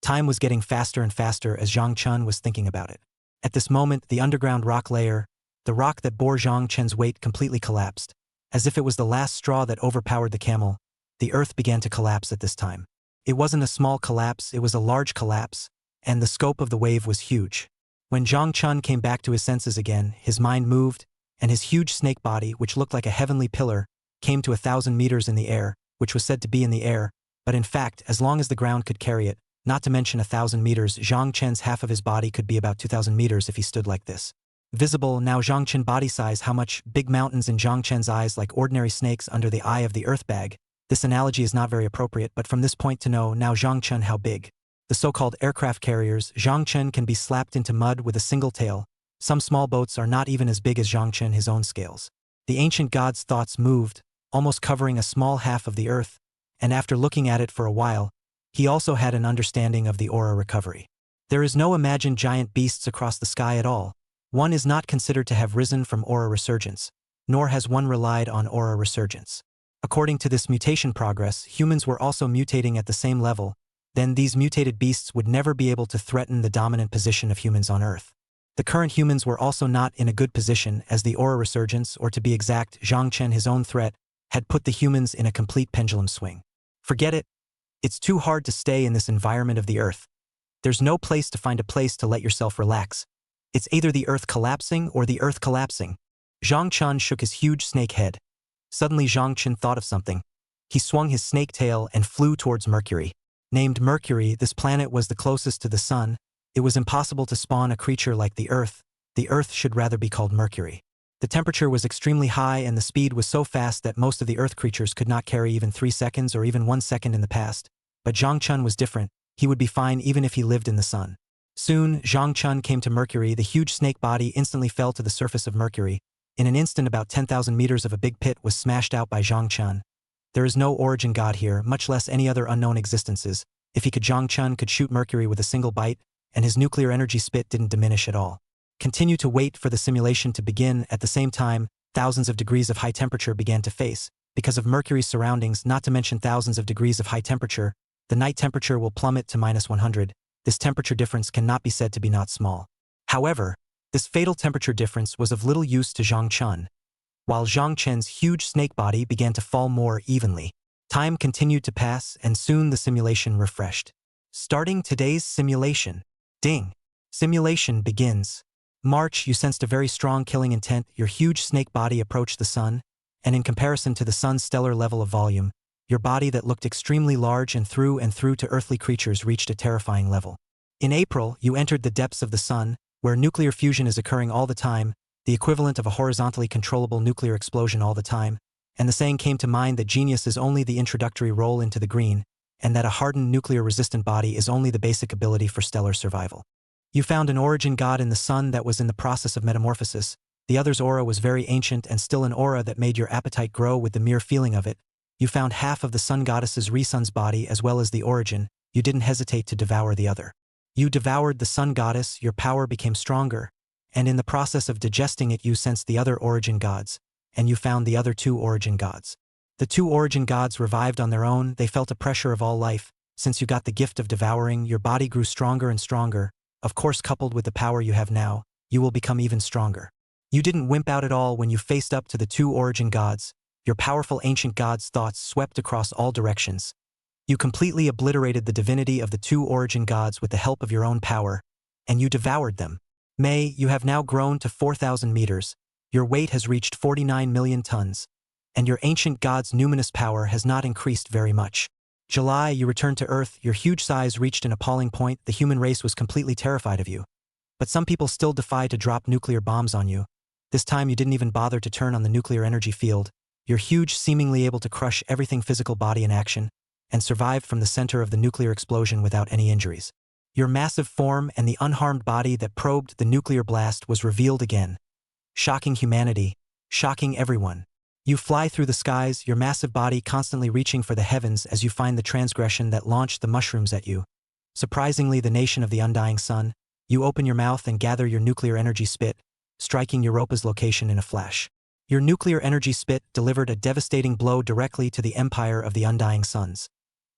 Time was getting faster and faster as Zhang Chun was thinking about it. At this moment, the underground rock layer, the rock that bore Zhang Chen's weight, completely collapsed. As if it was the last straw that overpowered the camel, the earth began to collapse at this time. It wasn't a small collapse, it was a large collapse, and the scope of the wave was huge. When Zhang Chun came back to his senses again, his mind moved, and his huge snake body, which looked like a heavenly pillar, came to 1,000 meters in the air, which was said to be in the air, but in fact, as long as the ground could carry it, not to mention 1,000 meters, Zhang Chen's half of his body could be about 2,000 meters if he stood like this. Visible now Zhang Chen body size, how much big mountains in Zhang Chen's eyes like ordinary snakes under the eye of the earth bag. This analogy is not very appropriate, but from this point to know now Zhang Chen how big. The so-called aircraft carriers, Zhang Chen can be slapped into mud with a single tail. Some small boats are not even as big as Zhang Chen his own scales. The ancient god's thoughts moved, almost covering a small half of the earth, and after looking at it for a while, he also had an understanding of the aura recovery. There is no imagined giant beasts across the sky at all. One is not considered to have risen from aura resurgence, nor has one relied on aura resurgence. According to this mutation progress, humans were also mutating at the same level, then these mutated beasts would never be able to threaten the dominant position of humans on Earth. The current humans were also not in a good position as the aura resurgence, or to be exact, Zhang Chen his own threat, had put the humans in a complete pendulum swing. Forget it. It's too hard to stay in this environment of the Earth. There's no place to find a place to let yourself relax. It's either the Earth collapsing or the Earth collapsing. Zhang Chen shook his huge snake head. Suddenly Zhang Chen thought of something. He swung his snake tail and flew towards Mercury. Named Mercury, this planet was the closest to the Sun. It was impossible to spawn a creature like the Earth. The Earth should rather be called Mercury. The temperature was extremely high and the speed was so fast that most of the Earth creatures could not carry even 3 seconds or even 1 second in the past. But Zhang Chen was different. He would be fine even if he lived in the Sun. Soon, Zhang Chen came to Mercury. The huge snake body instantly fell to the surface of Mercury. In an instant, about 10,000 meters of a big pit was smashed out by Zhang Chen. There is no origin god here, much less any other unknown existences. If he could, Zhang Chen could shoot Mercury with a single bite, and his nuclear energy spit didn't diminish at all. Continue to wait for the simulation to begin. At the same time, thousands of degrees of high temperature began to face. Because of Mercury's surroundings, not to mention thousands of degrees of high temperature, the night temperature will plummet to -100. This temperature difference cannot be said to be not small. However, this fatal temperature difference was of little use to Zhang Chen. While Zhang Chen's huge snake body began to fall more evenly, time continued to pass and soon the simulation refreshed. Starting today's simulation. Ding. Simulation begins. March, you sensed a very strong killing intent. Your huge snake body approached the Sun, and in comparison to the Sun's stellar level of volume, your body that looked extremely large and through to earthly creatures reached a terrifying level. In April, you entered the depths of the Sun, where nuclear fusion is occurring all the time, the equivalent of a horizontally controllable nuclear explosion all the time, and the saying came to mind that genius is only the introductory roll into the green, and that a hardened nuclear-resistant body is only the basic ability for stellar survival. You found an origin god in the Sun that was in the process of metamorphosis. The other's aura was very ancient and still an aura that made your appetite grow with the mere feeling of it. You found half of the sun goddess's Risun's body as well as the origin. You didn't hesitate to devour the other. You devoured the sun goddess, your power became stronger, and in the process of digesting it you sensed the other origin gods, and you found the other two origin gods. The two origin gods revived on their own. They felt a pressure of all life. Since you got the gift of devouring, your body grew stronger and stronger. Of course, coupled with the power you have now, you will become even stronger. You didn't wimp out at all when you faced up to the two origin gods. Your powerful ancient gods' thoughts swept across all directions. You completely obliterated the divinity of the two origin gods with the help of your own power, and you devoured them. May, you have now grown to 4,000 meters. Your weight has reached 49 million tons, and your ancient god's numinous power has not increased very much. July, you returned to Earth. Your huge size reached an appalling point. The human race was completely terrified of you. But some people still defy to drop nuclear bombs on you. This time you didn't even bother to turn on the nuclear energy field. You're huge, seemingly able to crush everything physical body in action, and survived from the center of the nuclear explosion without any injuries. Your massive form and the unharmed body that probed the nuclear blast was revealed again, shocking humanity, shocking everyone. You fly through the skies, your massive body constantly reaching for the heavens as you find the transgression that launched the mushrooms at you. Surprisingly, the nation of the undying sun, you open your mouth and gather your nuclear energy spit, striking Europa's location in a flash. Your nuclear energy spit delivered a devastating blow directly to the empire of the undying suns.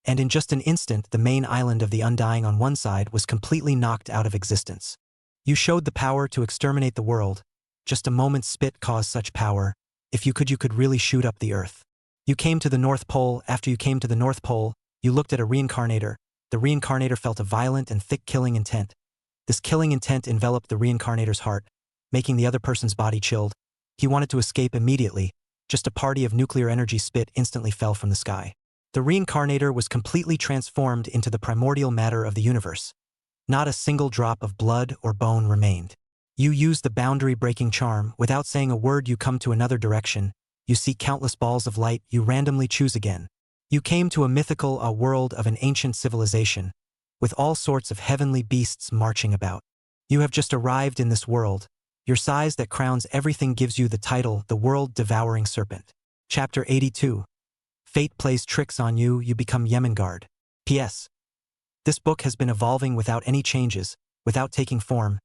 And in just an instant, the main island of the undying on one side was completely knocked out of existence. You showed the power to exterminate the world. Just a moment's spit caused such power. If you could really shoot up the earth. You came to the North Pole. After you came to the North Pole, you looked at a reincarnator. The reincarnator felt a violent and thick killing intent. This killing intent enveloped the reincarnator's heart, making the other person's body chilled. He wanted to escape immediately. Just a party of nuclear energy spit instantly fell from the sky. The reincarnator was completely transformed into the primordial matter of the universe. Not a single drop of blood or bone remained. You use the boundary-breaking charm. Without saying a word, you come to another direction. You see countless balls of light. You randomly choose again. You came to a mythical world of an ancient civilization, with all sorts of heavenly beasts marching about. You have just arrived in this world. Your size that crowns everything gives you the title, the World-Devouring Serpent. Chapter 82. Fate plays tricks on you. You become Yemengard. P.S. This book has been evolving without any changes, without taking form.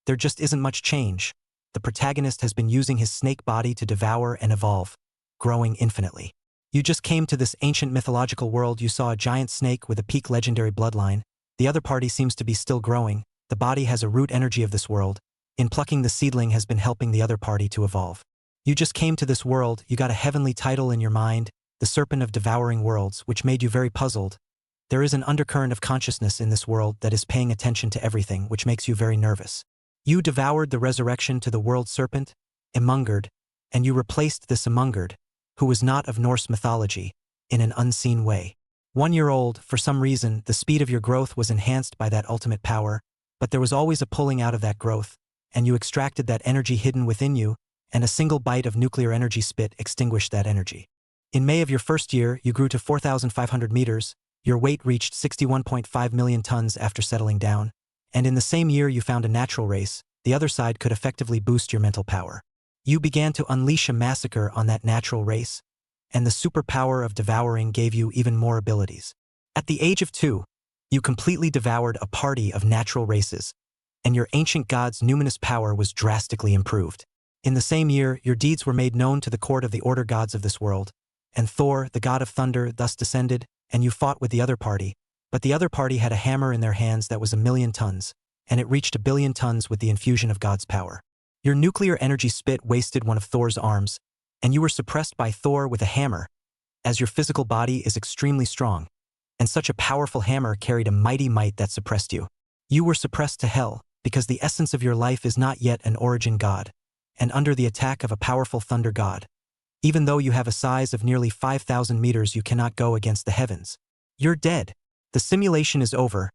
There just isn't much change. The protagonist has been using his snake body to devour and evolve, growing infinitely. You just came to this ancient mythological world. You saw a giant snake with a peak legendary bloodline. The other party seems to be still growing. The body has a root energy of this world. In plucking the seedling has been helping the other party to evolve. You just came to this world. You got a heavenly title in your mind, the Serpent of Devouring Worlds, which made you very puzzled. There is an undercurrent of consciousness in this world that is paying attention to everything, which makes you very nervous. You devoured the resurrection to the world serpent, Imungard, and you replaced this Imungard, who was not of Norse mythology, in an unseen way. 1 year old, for some reason, the speed of your growth was enhanced by that ultimate power, but there was always a pulling out of that growth, and you extracted that energy hidden within you, and a single bite of nuclear energy spit extinguished that energy. In May of your first year, you grew to 4,500 meters, your weight reached 61.5 million tons after settling down, and in the same year you found a natural race. The other side could effectively boost your mental power. You began to unleash a massacre on that natural race, and the superpower of devouring gave you even more abilities. At the age of 2, you completely devoured a party of natural races, and your ancient god's numinous power was drastically improved. In the same year, your deeds were made known to the court of the order gods of this world, and Thor, the god of thunder, thus descended, and you fought with the other party. But the other party had a hammer in their hands that was 1,000,000 tons, and it reached 1,000,000,000 tons with the infusion of God's power. Your nuclear energy spit wasted one of Thor's arms, and you were suppressed by Thor with a hammer, as your physical body is extremely strong, and such a powerful hammer carried a mighty might that suppressed you. You were suppressed to hell, because the essence of your life is not yet an origin god, and under the attack of a powerful thunder god. Even though you have a size of nearly 5,000 meters, you cannot go against the heavens. You're dead. The simulation is over.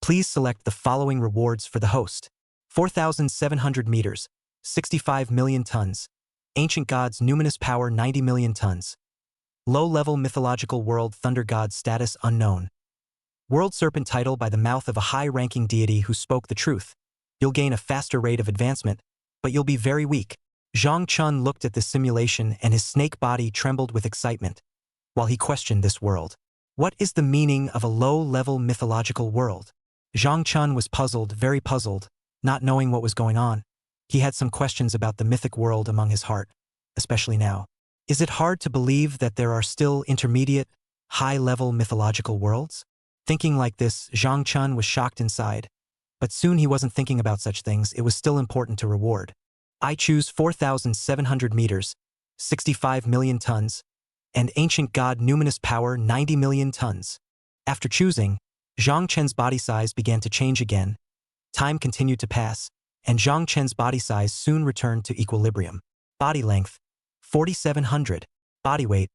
Please select the following rewards for the host. 4,700 meters, 65 million tons. Ancient gods numinous power 90 million tons. Low-level mythological world thunder god status unknown. World serpent title by the mouth of a high-ranking deity who spoke the truth. You'll gain a faster rate of advancement, but you'll be very weak. Zhang Chun looked at the simulation and his snake body trembled with excitement, while he questioned this world. What is the meaning of a low-level mythological world? Zhang Chun was puzzled, very puzzled, not knowing what was going on. He had some questions about the mythic world among his heart, especially now. Is it hard to believe that there are still intermediate, high-level mythological worlds? Thinking like this, Zhang Chun was shocked inside. But soon he wasn't thinking about such things, it was still important to reward. I choose 4,700 meters, 65 million tons, and ancient god numinous power 90 million tons. After choosing, Zhang Chen's body size began to change again. Time continued to pass, and Zhang Chen's body size soon returned to equilibrium. Body length, 4,700. Body weight,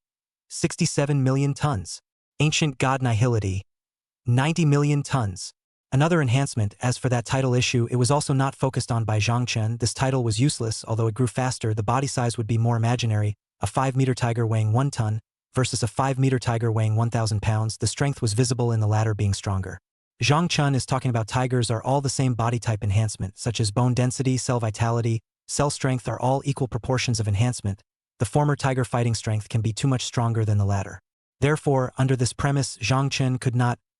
67 million tons. Ancient god nihility, 90 million tons. Another enhancement, as for that title issue, it was also not focused on by Zhang Chen. This title was useless, although it grew faster, the body size would be more imaginary, a 5-meter tiger weighing 1 ton, versus a 5-meter tiger weighing 1,000 pounds, the strength was visible in the latter being stronger. Zhang Chen is talking about tigers are all the same body type enhancement, such as bone density, cell vitality, cell strength are all equal proportions of enhancement. The former tiger fighting strength can be too much stronger than the latter. Therefore, under this premise, Zhang Chen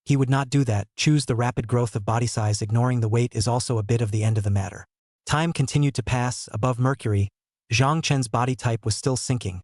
he would not do that, choose the rapid growth of body size, ignoring the weight is also a bit of the end of the matter. Time continued to pass, above Mercury, Zhang Chen's body type was still sinking,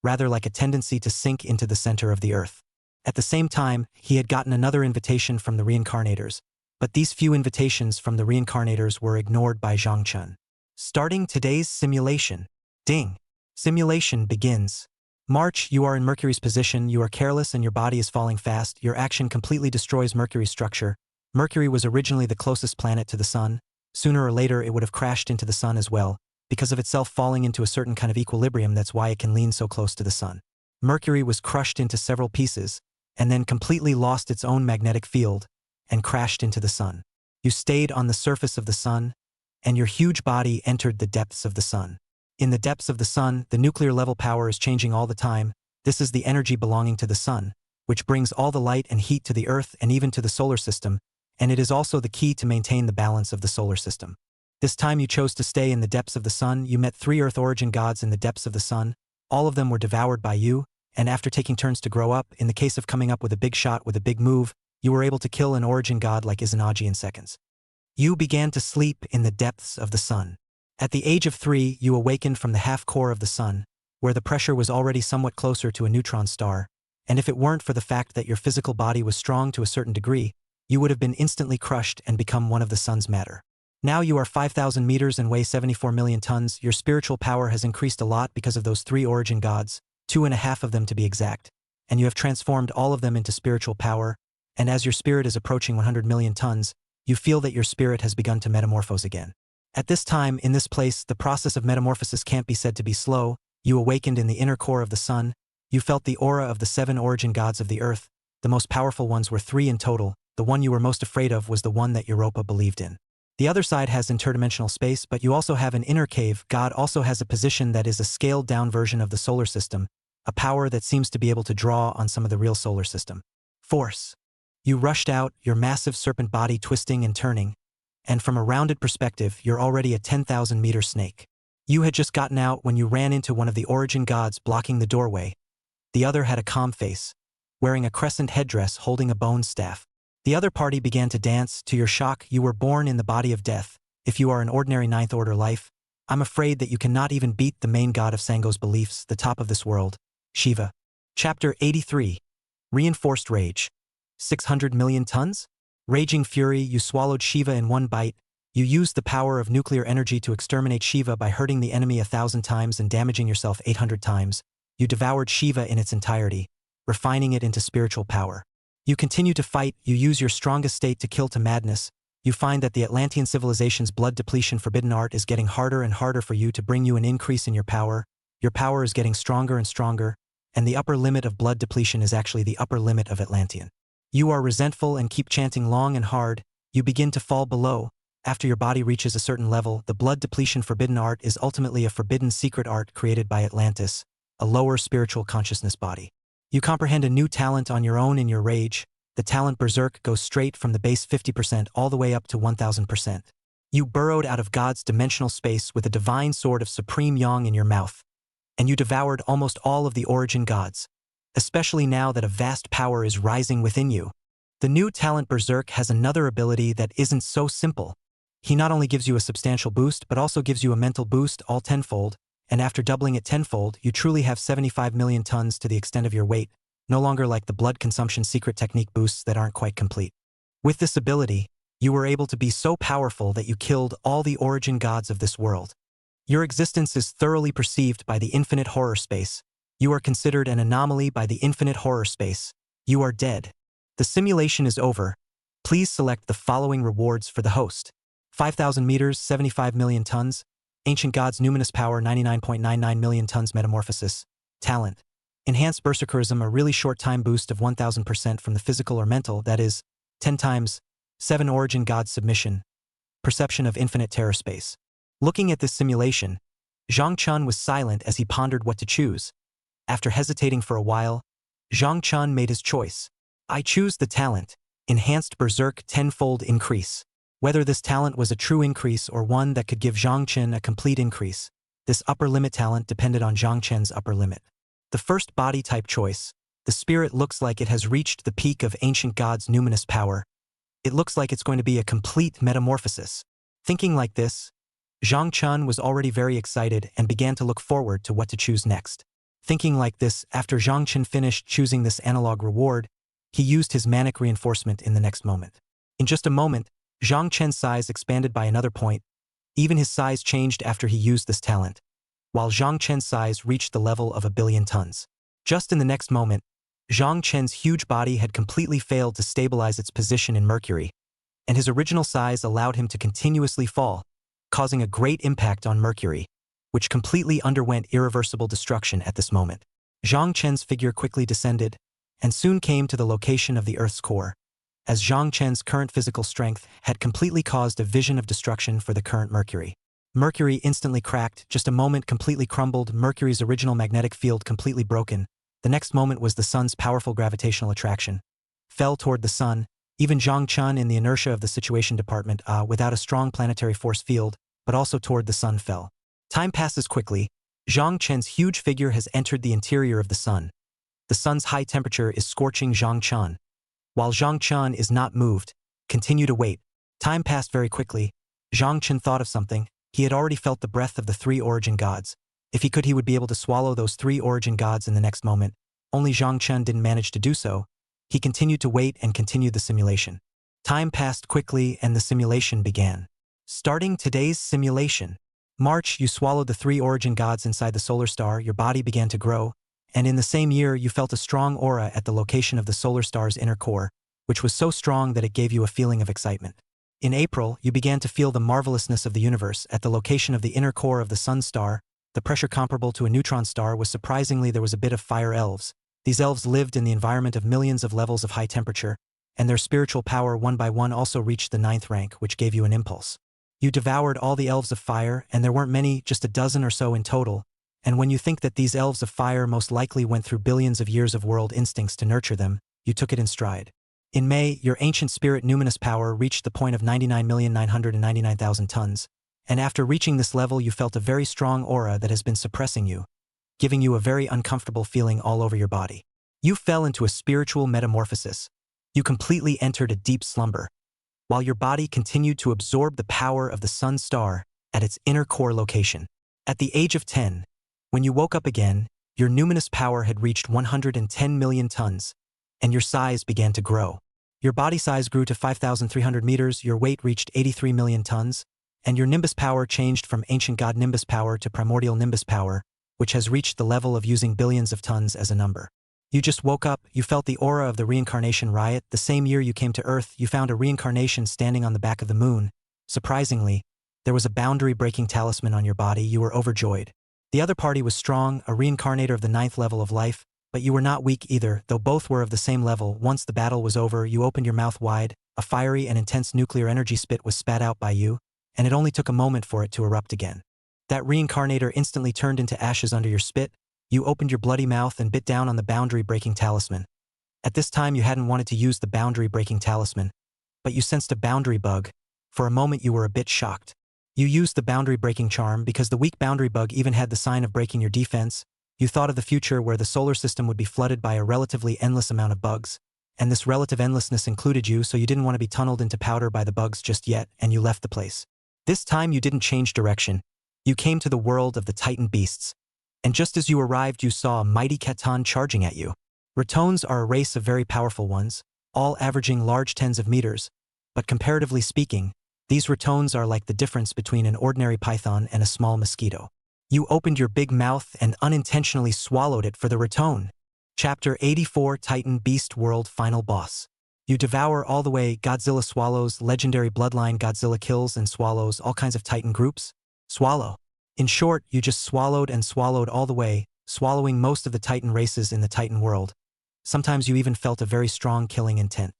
rather like a tendency to sink into the center of the earth. At the same time, he had gotten another invitation from the reincarnators, but these few invitations from the reincarnators were ignored by Zhang Chen. Starting today's simulation. Ding. Simulation begins. March, you are in Mercury's position, you are careless and your body is falling fast, your action completely destroys Mercury's structure. Mercury was originally the closest planet to the Sun. Sooner or later it would have crashed into the Sun as well, because of itself falling into a certain kind of equilibrium, that's why it can lean so close to the Sun. Mercury was crushed into several pieces, and then completely lost its own magnetic field, and crashed into the Sun. You stayed on the surface of the Sun, and your huge body entered the depths of the Sun. In the depths of the Sun, the nuclear level power is changing all the time. This is the energy belonging to the Sun, which brings all the light and heat to the Earth and even to the solar system, and it is also the key to maintain the balance of the solar system. This time you chose to stay in the depths of the Sun, you met 3 Earth origin gods in the depths of the Sun. All of them were devoured by you, and after taking turns to grow up, in the case of coming up with a big shot with a big move, you were able to kill an origin god like Izanagi in seconds. You began to sleep in the depths of the Sun. At the age of 3, you awakened from the half-core of the Sun, where the pressure was already somewhat closer to a neutron star, and if it weren't for the fact that your physical body was strong to a certain degree, you would have been instantly crushed and become one of the Sun's matter. Now you are 5,000 meters and weigh 74 million tons, your spiritual power has increased a lot because of those 3 origin gods, 2.5 of them to be exact, and you have transformed all of them into spiritual power, and as your spirit is approaching 100 million tons, you feel that your spirit has begun to metamorphose again. At this time, in this place, the process of metamorphosis can't be said to be slow. You awakened in the inner core of the Sun. You felt the aura of the 7 origin gods of the Earth. The most powerful ones were 3 in total. The one you were most afraid of was the one that Europa believed in. The other side has interdimensional space, but you also have an inner cave. God also has a position that is a scaled-down version of the solar system, a power that seems to be able to draw on some of the real solar system. Force. You rushed out, your massive serpent body twisting and turning, and from a rounded perspective, you're already a 10,000-meter snake. You had just gotten out when you ran into one of the origin gods blocking the doorway. The other had a calm face, wearing a crescent headdress holding a bone staff. The other party began to dance. To your shock, you were born in the body of death. If you are an ordinary ninth-order life, I'm afraid that you cannot even beat the main god of Sango's beliefs, the top of this world, Shiva. Chapter 83. Reinforced Rage. 600 million tons? Raging fury, you swallowed Shiva in one bite. You used the power of nuclear energy to exterminate Shiva by hurting the enemy 1,000 times and damaging yourself 800 times. You devoured Shiva in its entirety, refining it into spiritual power. You continue to fight, you use your strongest state to kill to madness. You find that the Atlantean civilization's blood depletion forbidden art is getting harder and harder for you to bring you an increase in your power. Your power is getting stronger and stronger, and the upper limit of blood depletion is actually the upper limit of Atlantean. You are resentful and keep chanting long and hard. You begin to fall below. After your body reaches a certain level, the blood depletion forbidden art is ultimately a forbidden secret art created by Atlantis, a lower spiritual consciousness body. You comprehend a new talent on your own in your rage. The talent Berserk goes straight from the base 50% all the way up to 1000%. You burrowed out of God's dimensional space with a divine sword of supreme yang in your mouth, and you devoured almost all of the origin gods, especially now that a vast power is rising within you. The new talent Berserk has another ability that isn't so simple. He not only gives you a substantial boost, but also gives you a mental boost all tenfold, and after doubling it tenfold, you truly have 75 million tons to the extent of your weight, no longer like the blood consumption secret technique boosts that aren't quite complete. With this ability, you were able to be so powerful that you killed all the origin gods of this world. Your existence is thoroughly perceived by the infinite horror space. You are considered an anomaly by the infinite horror space. You are dead. The simulation is over. Please select the following rewards for the host. 5,000 meters, 75 million tons. Ancient Gods Numinous Power, 99.99 million tons Metamorphosis. Talent. Enhanced Berserkerism, a really short time boost of 1000% from the physical or mental, that is, 10 times. 7 Origin God Submission. Perception of Infinite Terror Space. Looking at this simulation, Zhang Chun was silent as he pondered what to choose. After hesitating for a while, Zhang Chun made his choice. I choose the talent, Enhanced Berserk Tenfold Increase. Whether this talent was a true increase or one that could give Zhang Chen a complete increase, this upper limit talent depended on Zhang Chen's upper limit. The first body type choice, the spirit looks like it has reached the peak of Ancient God's numinous power. It looks like it's going to be a complete metamorphosis. Thinking like this, Zhang Chun was already very excited and began to look forward to what to choose next. Thinking like this, after Zhang Chen finished choosing this analog reward, he used his manic reinforcement in the next moment. In just a moment, Zhang Chen's size expanded by another point. Even his size changed after he used this talent, while Zhang Chen's size reached the level of 1 billion tons. Just in the next moment, Zhang Chen's huge body had completely failed to stabilize its position in Mercury, and his original size allowed him to continuously fall, causing a great impact on Mercury, which completely underwent irreversible destruction at this moment. Zhang Chen's figure quickly descended, and soon came to the location of the Earth's core, as Zhang Chen's current physical strength had completely caused a vision of destruction for the current Mercury. Mercury instantly cracked, just a moment completely crumbled, Mercury's original magnetic field completely broken. The next moment was the sun's powerful gravitational attraction. Fell toward the sun, even Zhang Chun in the inertia of the situation department, without a strong planetary force field, but also toward the sun fell. Time passes quickly. Zhang Chen's huge figure has entered the interior of the sun. The sun's high temperature is scorching Zhang Chun. While Zhang Chun is not moved, continue to wait. Time passed very quickly. Zhang Chun thought of something. He had already felt the breath of the 3 origin gods. If he could, he would be able to swallow those 3 origin gods in the next moment. Only Zhang Chun didn't manage to do so. He continued to wait and continued the simulation. Time passed quickly and the simulation began. Starting today's simulation. March, you swallowed the 3 origin gods inside the solar star, your body began to grow, and in the same year you felt a strong aura at the location of the solar star's inner core, which was so strong that it gave you a feeling of excitement. In April, you began to feel the marvelousness of the universe at the location of the inner core of the sun star. The pressure comparable to a neutron star was surprisingly there was a bit of fire elves. These elves lived in the environment of millions of levels of high temperature, and their spiritual power one by one also reached the 9th rank, which gave you an impulse. You devoured all the elves of fire, and there weren't many, just a dozen or so in total, and when you think that these elves of fire most likely went through billions of years of world instincts to nurture them, you took it in stride. In May, your ancient spirit numinous power reached the point of 99,999,000 tons, and after reaching this level you felt a very strong aura that has been suppressing you, giving you a very uncomfortable feeling all over your body. You fell into a spiritual metamorphosis. You completely entered a deep slumber, while your body continued to absorb the power of the sun star at its inner core location. At the age of 10, when you woke up again, your numinous power had reached 110 million tons, and your size began to grow. Your body size grew to 5,300 meters, your weight reached 83 million tons, and your nimbus power changed from ancient god nimbus power to primordial nimbus power, which has reached the level of using billions of tons as a number. You just woke up, you felt the aura of the reincarnation riot. The same year you came to Earth, you found a reincarnation standing on the back of the moon. Surprisingly, there was a boundary-breaking talisman on your body. You were overjoyed. The other party was strong, a reincarnator of the 9th level of life, but you were not weak either, though both were of the same level. Once the battle was over, you opened your mouth wide, a fiery and intense nuclear energy spit was spat out by you, and it only took a moment for it to erupt again. That reincarnator instantly turned into ashes under your spit. You opened your bloody mouth and bit down on the boundary-breaking talisman. At this time you hadn't wanted to use the boundary-breaking talisman, but you sensed a boundary bug. For a moment you were a bit shocked. You used the boundary-breaking charm because the weak boundary bug even had the sign of breaking your defense. You thought of the future where the solar system would be flooded by a relatively endless amount of bugs, and this relative endlessness included you, so you didn't want to be tunneled into powder by the bugs just yet, and you left the place. This time you didn't change direction. You came to the world of the Titan beasts, and just as you arrived you saw a mighty Catan charging at you. Ratones are a race of very powerful ones, all averaging large tens of meters, but comparatively speaking, these ratones are like the difference between an ordinary python and a small mosquito. You opened your big mouth and unintentionally swallowed it for the ratone. Chapter 84 Titan Beast World Final Boss. You devour all the way. Godzilla swallows, legendary bloodline. Godzilla kills and swallows all kinds of Titan groups. Swallow. In short, you just swallowed and swallowed all the way, swallowing most of the Titan races in the Titan world. Sometimes you even felt a very strong killing intent.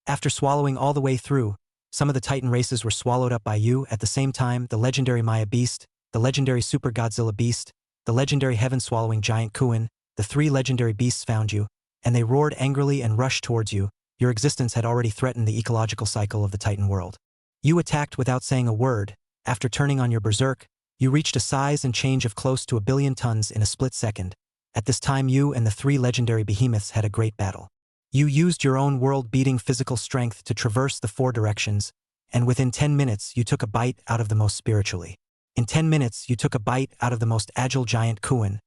After swallowing all the way through, some of the Titan races were swallowed up by you. At the same time, the legendary Maya Beast, the legendary Super Godzilla Beast, the legendary Heaven-swallowing Giant Kuin, the three legendary beasts found you, and they roared angrily and rushed towards you. Your existence had already threatened the ecological cycle of the Titan world. You attacked without saying a word. After turning on your berserk, you reached a size and change of close to 1 billion tons in a split second. At this time you and the three legendary behemoths had a great battle. You used your own world-beating physical strength to traverse the 4 directions, and within 10 minutes you took a bite out of the most spiritually. In 10 minutes you took a bite out of the most agile giant Kuin,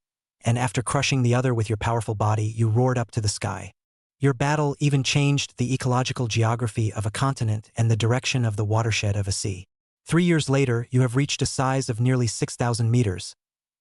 and after crushing the other with your powerful body you roared up to the sky. Your battle even changed the ecological geography of a continent and the direction of the watershed of a sea. 3 years later you have reached a size of nearly 6,000 meters,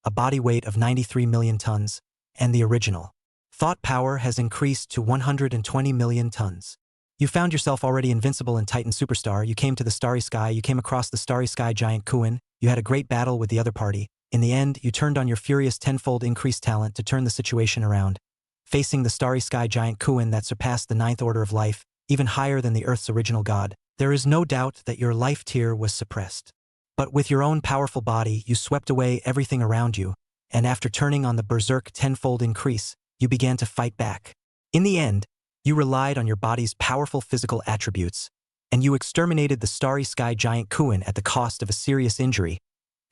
a body weight of 93 million tons, and the original thought power has increased to 120 million tons. You found yourself already invincible in Titan Superstar. You came to the Starry Sky. You came across the Starry Sky giant Kuin. You had a great battle with the other party. In the end, you turned on your furious tenfold increased talent to turn the situation around. Facing the Starry Sky giant Kuin that surpassed the 9th order of life, even higher than the Earth's original god, there is no doubt that your life tier was suppressed. But with your own powerful body, you swept away everything around you, and after turning on the berserk tenfold increase, you began to fight back. In the end, you relied on your body's powerful physical attributes, and you exterminated the Starry Sky giant Kuin at the cost of a serious injury,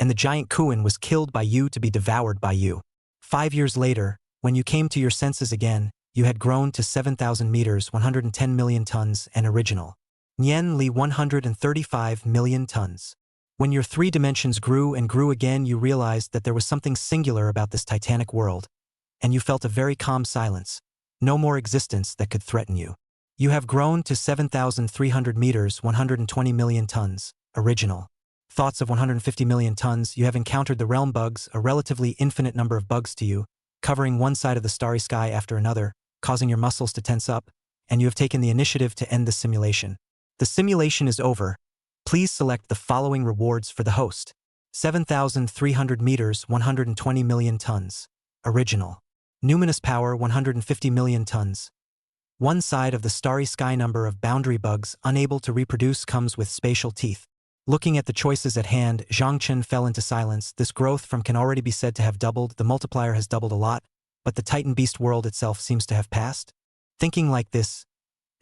and the giant Kuin was killed by you to be devoured by you. 5 years later, when you came to your senses again, you had grown to 7,000 meters, 110 million tons, and original. Nian Li 135 million tons. When your 3 dimensions grew and grew again, you realized that there was something singular about this titanic world, and you felt a very calm silence. No more existence that could threaten you. You have grown to 7,300 meters, 120 million tons, original. Thoughts of 150 million tons, you have encountered the realm bugs, a relatively infinite number of bugs to you, covering one side of the starry sky after another, causing your muscles to tense up, and you have taken the initiative to end the simulation. The simulation is over. Please select the following rewards for the host. 7,300 meters, 120 million tons, original. Numinous power 150 million tons. One side of the starry sky number of boundary bugs unable to reproduce comes with spatial teeth. Looking at the choices at hand, Zhang Chen fell into silence. This growth from can already be said to have doubled. The multiplier has doubled a lot, but the Titan beast world itself seems to have passed. Thinking like this,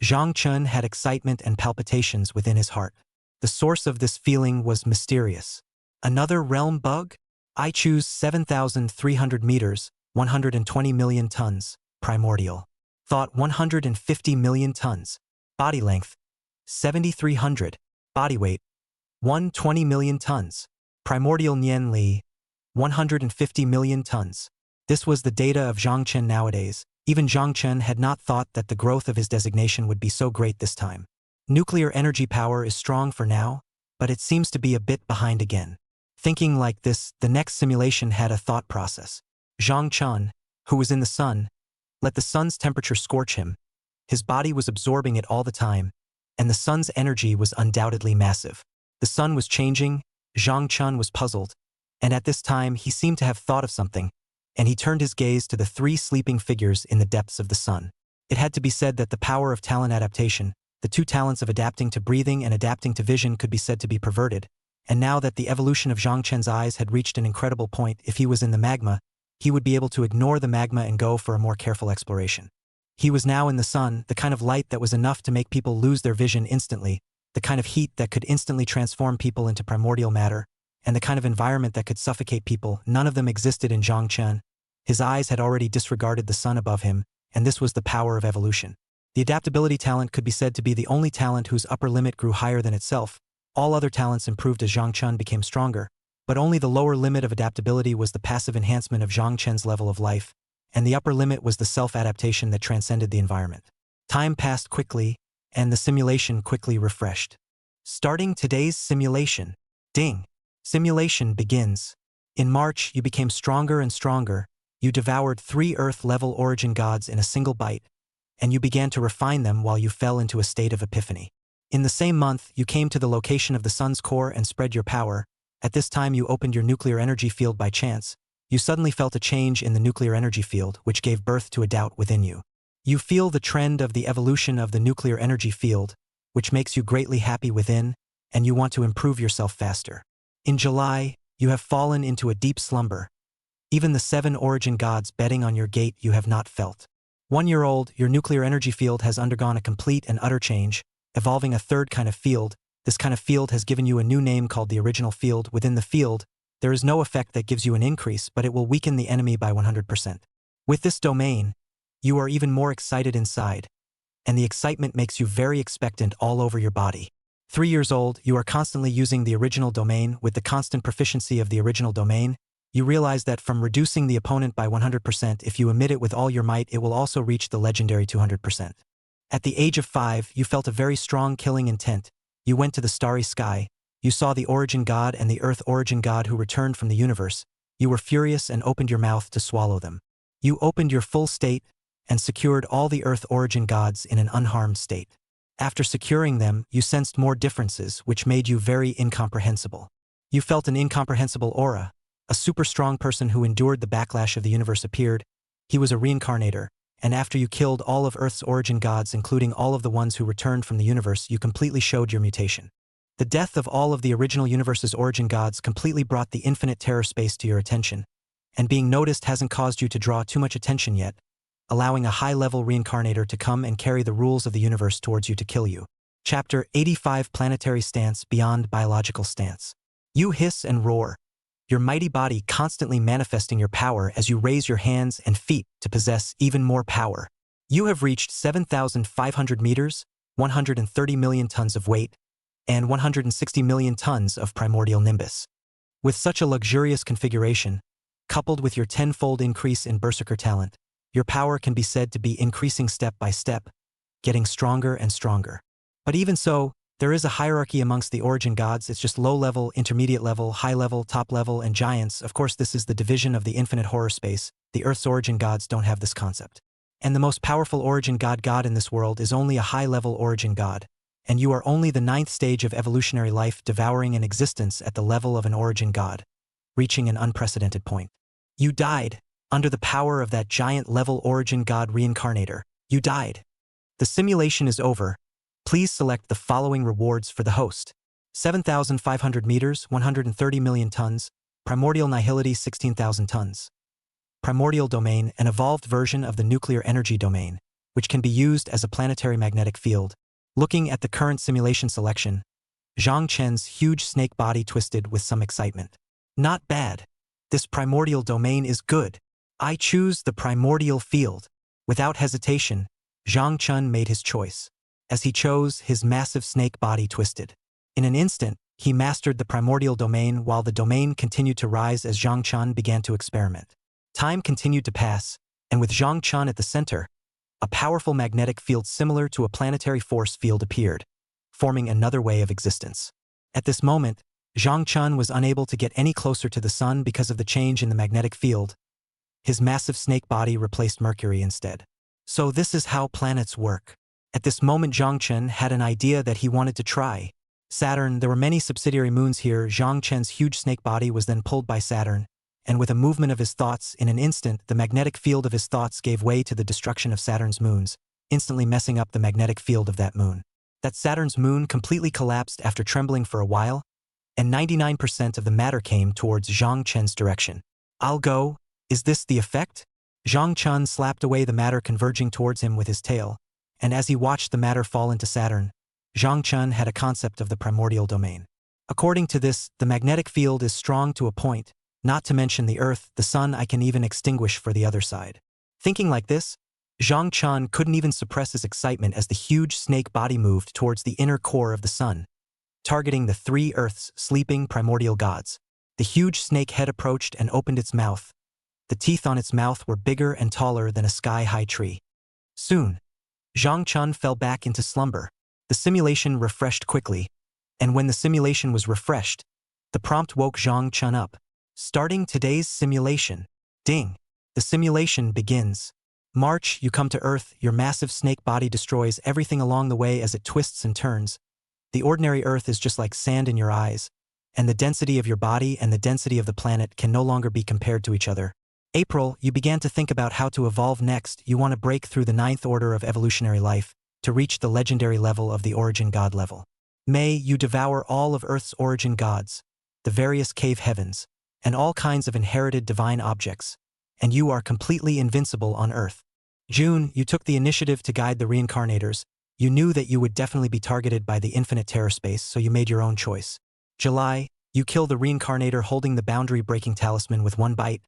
Zhang Chen had excitement and palpitations within his heart. The source of this feeling was mysterious. Another realm bug? I choose 7,300 meters, 120 million tons, primordial. Thought 150 million tons. Body length 7,300. Body weight 120 million tons. Primordial Nian Li 150 million tons. This was the data of Zhang Chen nowadays. Even Zhang Chen had not thought that the growth of his designation would be so great this time. Nuclear energy power is strong for now, but it seems to be a bit behind again. Thinking like this, the next simulation had a thought process. Zhang Chen, who was in the sun, let the sun's temperature scorch him. His body was absorbing it all the time, and the sun's energy was undoubtedly massive. The sun was changing, Zhang Chen was puzzled, and at this time he seemed to have thought of something, and he turned his gaze to the 3 sleeping figures in the depths of the sun. It had to be said that the power of talent adaptation, the 2 talents of adapting to breathing and adapting to vision, could be said to be perverted, and now that the evolution of Zhang Chen's eyes had reached an incredible point, if he was in the magma, he would be able to ignore the magma and go for a more careful exploration. He was now in the sun, the kind of light that was enough to make people lose their vision instantly, the kind of heat that could instantly transform people into primordial matter, and the kind of environment that could suffocate people, none of them existed in Zhang Chen. His eyes had already disregarded the sun above him, and this was the power of evolution. The adaptability talent could be said to be the only talent whose upper limit grew higher than itself. All other talents improved as Zhang Chen became stronger, but only the lower limit of adaptability was the passive enhancement of Zhang Chen's level of life, and the upper limit was the self-adaptation that transcended the environment. Time passed quickly, and the simulation quickly refreshed. Starting today's simulation. Ding! Simulation begins. In March, you became stronger and stronger. You devoured 3 Earth-level origin gods in a single bite, and you began to refine them while you fell into a state of epiphany. In the same month, you came to the location of the sun's core and spread your power. At this time you opened your nuclear energy field by chance. You suddenly felt a change in the nuclear energy field, which gave birth to a doubt within you. You feel the trend of the evolution of the nuclear energy field, which makes you greatly happy within, and you want to improve yourself faster. In July, you have fallen into a deep slumber. Even the 7 origin gods betting on your gate you have not felt. 1 year old, your nuclear energy field has undergone a complete and utter change, evolving a third kind of field. This kind of field has given you a new name called the original field. Within the field, there is no effect that gives you an increase, but it will weaken the enemy by 100%. With this domain, you are even more excited inside, and the excitement makes you very expectant all over your body. 3 years old, you are constantly using the original domain. With the constant proficiency of the original domain, you realize that from reducing the opponent by 100%, if you emit it with all your might, it will also reach the legendary 200%. At the age of 5, you felt a very strong killing intent. You went to the starry sky. You saw the origin god and the earth origin god who returned from the universe. You were furious and opened your mouth to swallow them. You opened your full state and secured all the earth origin gods in an unharmed state. After securing them, you sensed more differences, which made you very incomprehensible. You felt an incomprehensible aura. A super strong person who endured the backlash of the universe appeared. He was a reincarnator, and after you killed all of Earth's origin gods, including all of the ones who returned from the universe, you completely showed your mutation. The death of all of the original universe's origin gods completely brought the infinite terror space to your attention, and being noticed hasn't caused you to draw too much attention yet, allowing a high-level reincarnator to come and carry the rules of the universe towards you to kill you. Chapter 85 Planetary Stance Beyond Biological Stance. You hiss and roar, your mighty body constantly manifesting your power as you raise your hands and feet to possess even more power. You have reached 7,500 meters, 130 million tons of weight, and 160 million tons of primordial nimbus. With such a luxurious configuration, coupled with your 10-fold increase in berserker talent, your power can be said to be increasing step by step, getting stronger and stronger. But even so, there is a hierarchy amongst the origin gods. It's just low level, intermediate level, high level, top level, and giants. Of course, this is the division of the infinite horror space. The Earth's origin gods don't have this concept. And the most powerful origin god in this world is only a high-level origin god, and you are only the 9th stage of evolutionary life, devouring an existence at the level of an origin god, reaching an unprecedented point. You died, under the power of that giant-level origin god reincarnator. You died. The simulation is over. Please select the following rewards for the host. 7,500 meters, 130 million tons, primordial nihility 16,000 tons. Primordial domain, an evolved version of the nuclear energy domain, which can be used as a planetary magnetic field. Looking at the current simulation selection, Zhang Chen's huge snake body twisted with some excitement. Not bad. This primordial domain is good. I choose the primordial field. Without hesitation, Zhang Chen made his choice. As he chose, his massive snake body twisted. In an instant, he mastered the primordial domain while the domain continued to rise as Zhang Chen began to experiment. Time continued to pass, and with Zhang Chen at the center, a powerful magnetic field similar to a planetary force field appeared, forming another way of existence. At this moment, Zhang Chen was unable to get any closer to the sun because of the change in the magnetic field. His massive snake body replaced Mercury instead. So this is how planets work. At this moment, Zhang Chen had an idea that he wanted to try. Saturn, there were many subsidiary moons here. Zhang Chen's huge snake body was then pulled by Saturn, and with a movement of his thoughts, in an instant, the magnetic field of his thoughts gave way to the destruction of Saturn's moons, instantly messing up the magnetic field of that moon. That Saturn's moon completely collapsed after trembling for a while, and 99% of the matter came towards Zhang Chen's direction. I'll go. Is this the effect? Zhang Chen slapped away the matter converging towards him with his tail, and as he watched the matter fall into Saturn, Zhang Chun had a concept of the primordial domain. According to this, the magnetic field is strong to a point, not to mention the earth, the sun I can even extinguish for the other side. Thinking like this, Zhang Chun couldn't even suppress his excitement as the huge snake body moved towards the inner core of the sun, targeting the three Earth's sleeping primordial gods. The huge snake head approached and opened its mouth. The teeth on its mouth were bigger and taller than a sky-high tree. Soon, Zhang Chun fell back into slumber. The simulation refreshed quickly, and when the simulation was refreshed, the prompt woke Zhang Chun up. Starting today's simulation. Ding. The simulation begins. March, you come to Earth, your massive snake body destroys everything along the way as it twists and turns. The ordinary Earth is just like sand in your eyes, and the density of your body and the density of the planet can no longer be compared to each other. April, you began to think about how to evolve next. You want to break through the ninth order of evolutionary life to reach the legendary level of the origin god level. May, you devour all of Earth's origin gods, the various cave heavens, and all kinds of inherited divine objects, and you are completely invincible on Earth. June, you took the initiative to guide the reincarnators. You knew that you would definitely be targeted by the infinite terror space, so you made your own choice. July, you kill the reincarnator holding the boundary-breaking talisman with one bite,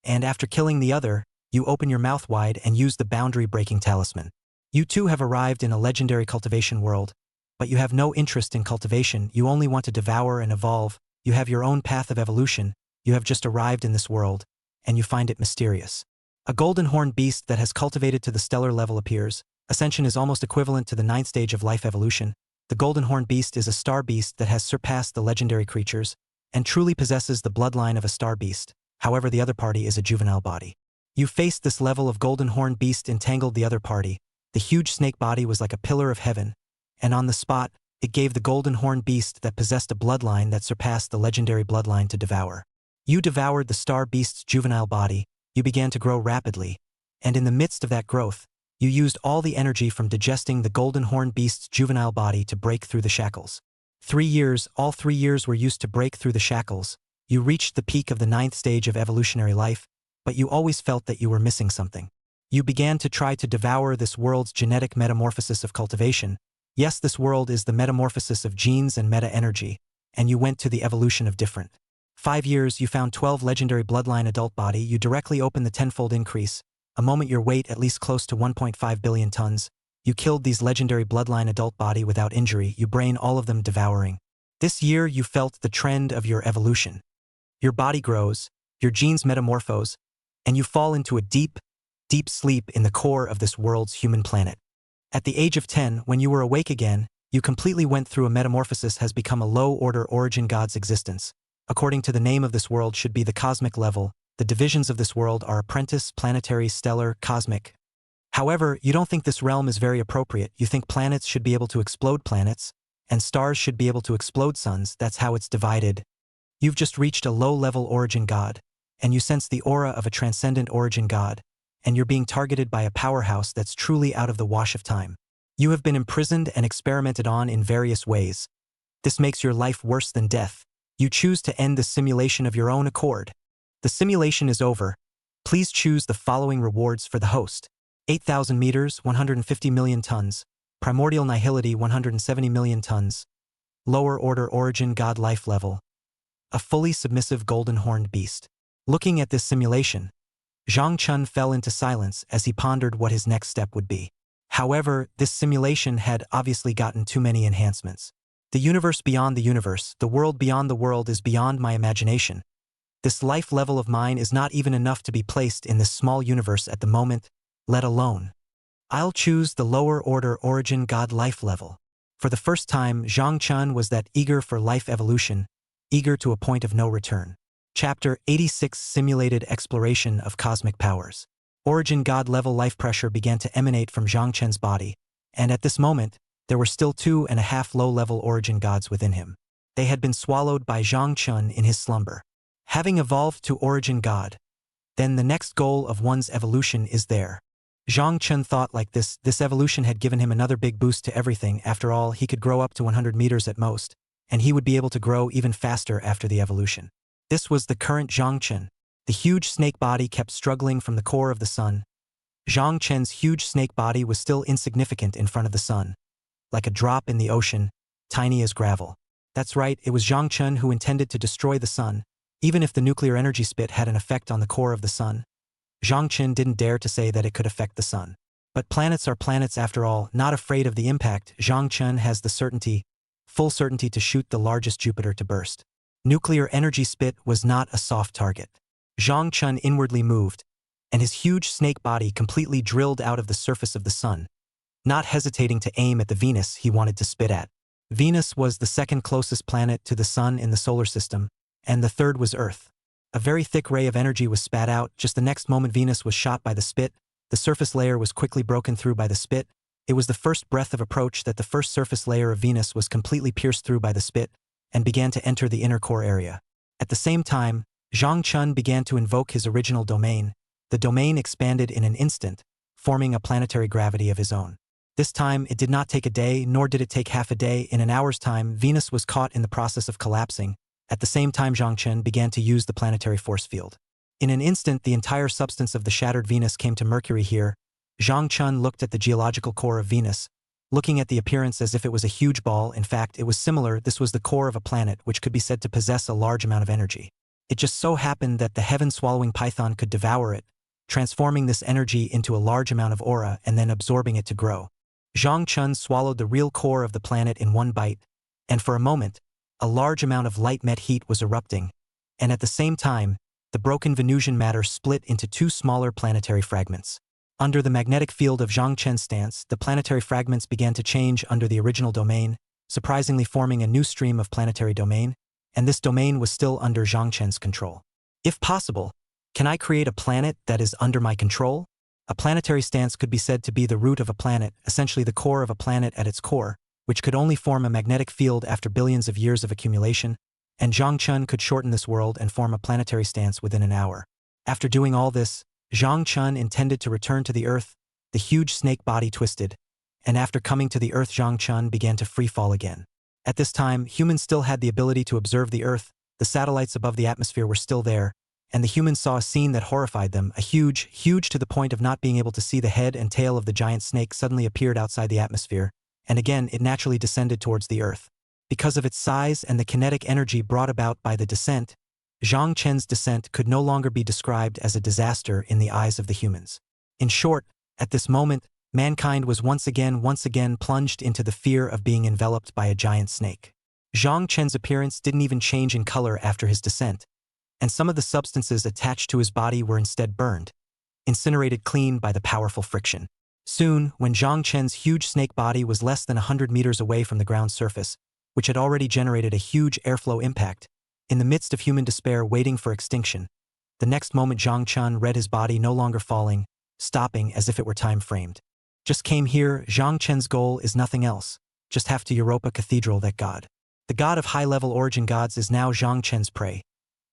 and after killing the other, you open your mouth wide and use the boundary-breaking talisman. You too have arrived in a legendary cultivation world, but you have no interest in cultivation. You only want to devour and evolve. You have your own path of evolution. You have just arrived in this world, and you find it mysterious. A golden horned beast that has cultivated to the stellar level appears. Ascension is almost equivalent to the ninth stage of life evolution. The golden horned beast is a star beast that has surpassed the legendary creatures and truly possesses the bloodline of a star beast. However, the other party is a juvenile body. You faced this level of golden horned beast entangled the other party. The huge snake body was like a pillar of heaven, and on the spot, it gave the golden horned beast that possessed a bloodline that surpassed the legendary bloodline to devour. You devoured the star beast's juvenile body. You began to grow rapidly, and in the midst of that growth, you used all the energy from digesting the golden horned beast's juvenile body to break through the shackles. 3 years, all 3 years were used to break through the shackles. You reached the peak of the ninth stage of evolutionary life, but you always felt that you were missing something. You began to try to devour this world's genetic metamorphosis of cultivation. Yes, this world is the metamorphosis of genes and meta-energy, and you went to the evolution of different. 5 years, you found 12 legendary bloodline adult body. You directly opened the tenfold increase. A moment your weight at least close to 1.5 billion tons. You killed these legendary bloodline adult body without injury. You brain all of them devouring. This year, you felt the trend of your evolution. Your body grows, your genes metamorphose, and you fall into a deep, deep sleep in the core of this world's human planet. At the age of 10, when you were awake again, you completely went through a metamorphosis has become a low-order origin god's existence. According to the name of this world should be the cosmic level. The divisions of this world are apprentice, planetary, stellar, cosmic. However, you don't think this realm is very appropriate. You think planets should be able to explode planets, and stars should be able to explode suns. That's how it's divided. You've just reached a low-level origin god, and you sense the aura of a transcendent origin god, and you're being targeted by a powerhouse that's truly out of the wash of time. You have been imprisoned and experimented on in various ways. This makes your life worse than death. You choose to end the simulation of your own accord. The simulation is over. Please choose the following rewards for the host. 8,000 meters, 150 million tons. Primordial nihility, 170 million tons. Lower order origin god life level. A fully submissive golden horned beast. Looking at this simulation, Zhang Chun fell into silence as he pondered what his next step would be. However, this simulation had obviously gotten too many enhancements. The universe beyond the universe, the world beyond the world is beyond my imagination. This life level of mine is not even enough to be placed in this small universe at the moment, let alone. I'll choose the lower order origin god life level. For the first time, Zhang Chun was that eager for life evolution, eager to a point of no return. Chapter 86 Simulated Exploration of Cosmic Powers. Origin god level life pressure began to emanate from Zhang Chun's body, and at this moment, there were still 2.5 low-level origin gods within him. They had been swallowed by Zhang Chun in his slumber. Having evolved to origin god, then the next goal of one's evolution is there. Zhang Chun thought like this evolution had given him another big boost to everything. After all, he could grow up to 100 meters at most, and he would be able to grow even faster after the evolution. This was the current Zhang Chun. The huge snake body kept struggling from the core of the sun. Zhang Chun's huge snake body was still insignificant in front of the sun. like a drop in the ocean, tiny as gravel. That's right, it was Zhang Chun who intended to destroy the sun, even if the nuclear energy spit had an effect on the core of the sun. Zhang Chun didn't dare to say that it could affect the sun. But planets are planets after all, not afraid of the impact. Zhang Chun has the certainty, full certainty to shoot the largest Jupiter to burst. Nuclear energy spit was not a soft target. Zhang Chun inwardly moved, and his huge snake body completely drilled out of the surface of the sun, not hesitating to aim at the Venus he wanted to spit at. Venus was the second closest planet to the sun in the solar system, and the third was Earth. A very thick ray of energy was spat out. Just the next moment Venus was shot by the spit. The surface layer was quickly broken through by the spit. It was the first breath of approach that the first surface layer of Venus was completely pierced through by the spit and began to enter the inner core area. At the same time, Zhang Chun began to invoke his original domain. The domain expanded in an instant, forming a planetary gravity of his own. This time, it did not take a day, nor did it take half a day. In an hour's time, Venus was caught in the process of collapsing. At the same time, Zhang Chun began to use the planetary force field. In an instant, the entire substance of the shattered Venus came to Mercury here. Zhang Chun looked at the geological core of Venus, looking at the appearance as if it was a huge ball. In fact, it was similar. This was the core of a planet, which could be said to possess a large amount of energy. It just so happened that the heaven-swallowing python could devour it, transforming this energy into a large amount of aura and then absorbing it to grow. Zhang Chun swallowed the real core of the planet in one bite, and for a moment, a large amount of light-met heat was erupting, and at the same time, the broken Venusian matter split into two smaller planetary fragments. Under the magnetic field of Zhang Chen's stance, the planetary fragments began to change under the original domain, surprisingly forming a new stream of planetary domain, and this domain was still under Zhang Chen's control. If possible, can I create a planet that is under my control? A planetary stance could be said to be the root of a planet, essentially the core of a planet at its core, which could only form a magnetic field after billions of years of accumulation, and Zhang Chun could shorten this world and form a planetary stance within an hour. After doing all this, Zhang Chun intended to return to the Earth. The huge snake body twisted, and after coming to the Earth, Zhang Chun began to free fall again. At this time, humans still had the ability to observe the Earth. The satellites above the atmosphere were still there, and the humans saw a scene that horrified them. A huge to the point of not being able to see the head and tail of the giant snake suddenly appeared outside the atmosphere, and again it naturally descended towards the Earth. Because of its size and the kinetic energy brought about by the descent, Zhang Chen's descent could no longer be described as a disaster in the eyes of the humans. In short, at this moment, mankind was once again plunged into the fear of being enveloped by a giant snake. Zhang Chen's appearance didn't even change in color after his descent, and some of the substances attached to his body were instead burned, incinerated clean by the powerful friction. Soon, when Zhang Chen's huge snake body was less than 100 meters away from the ground surface, which had already generated a huge airflow impact, in the midst of human despair waiting for extinction, the next moment Zhang Chun read his body no longer falling, stopping as if it were time-framed. Just came here, Zhang Chen's goal is nothing else, just have to Europa Cathedral that god. The god of high-level origin gods is now Zhang Chen's prey.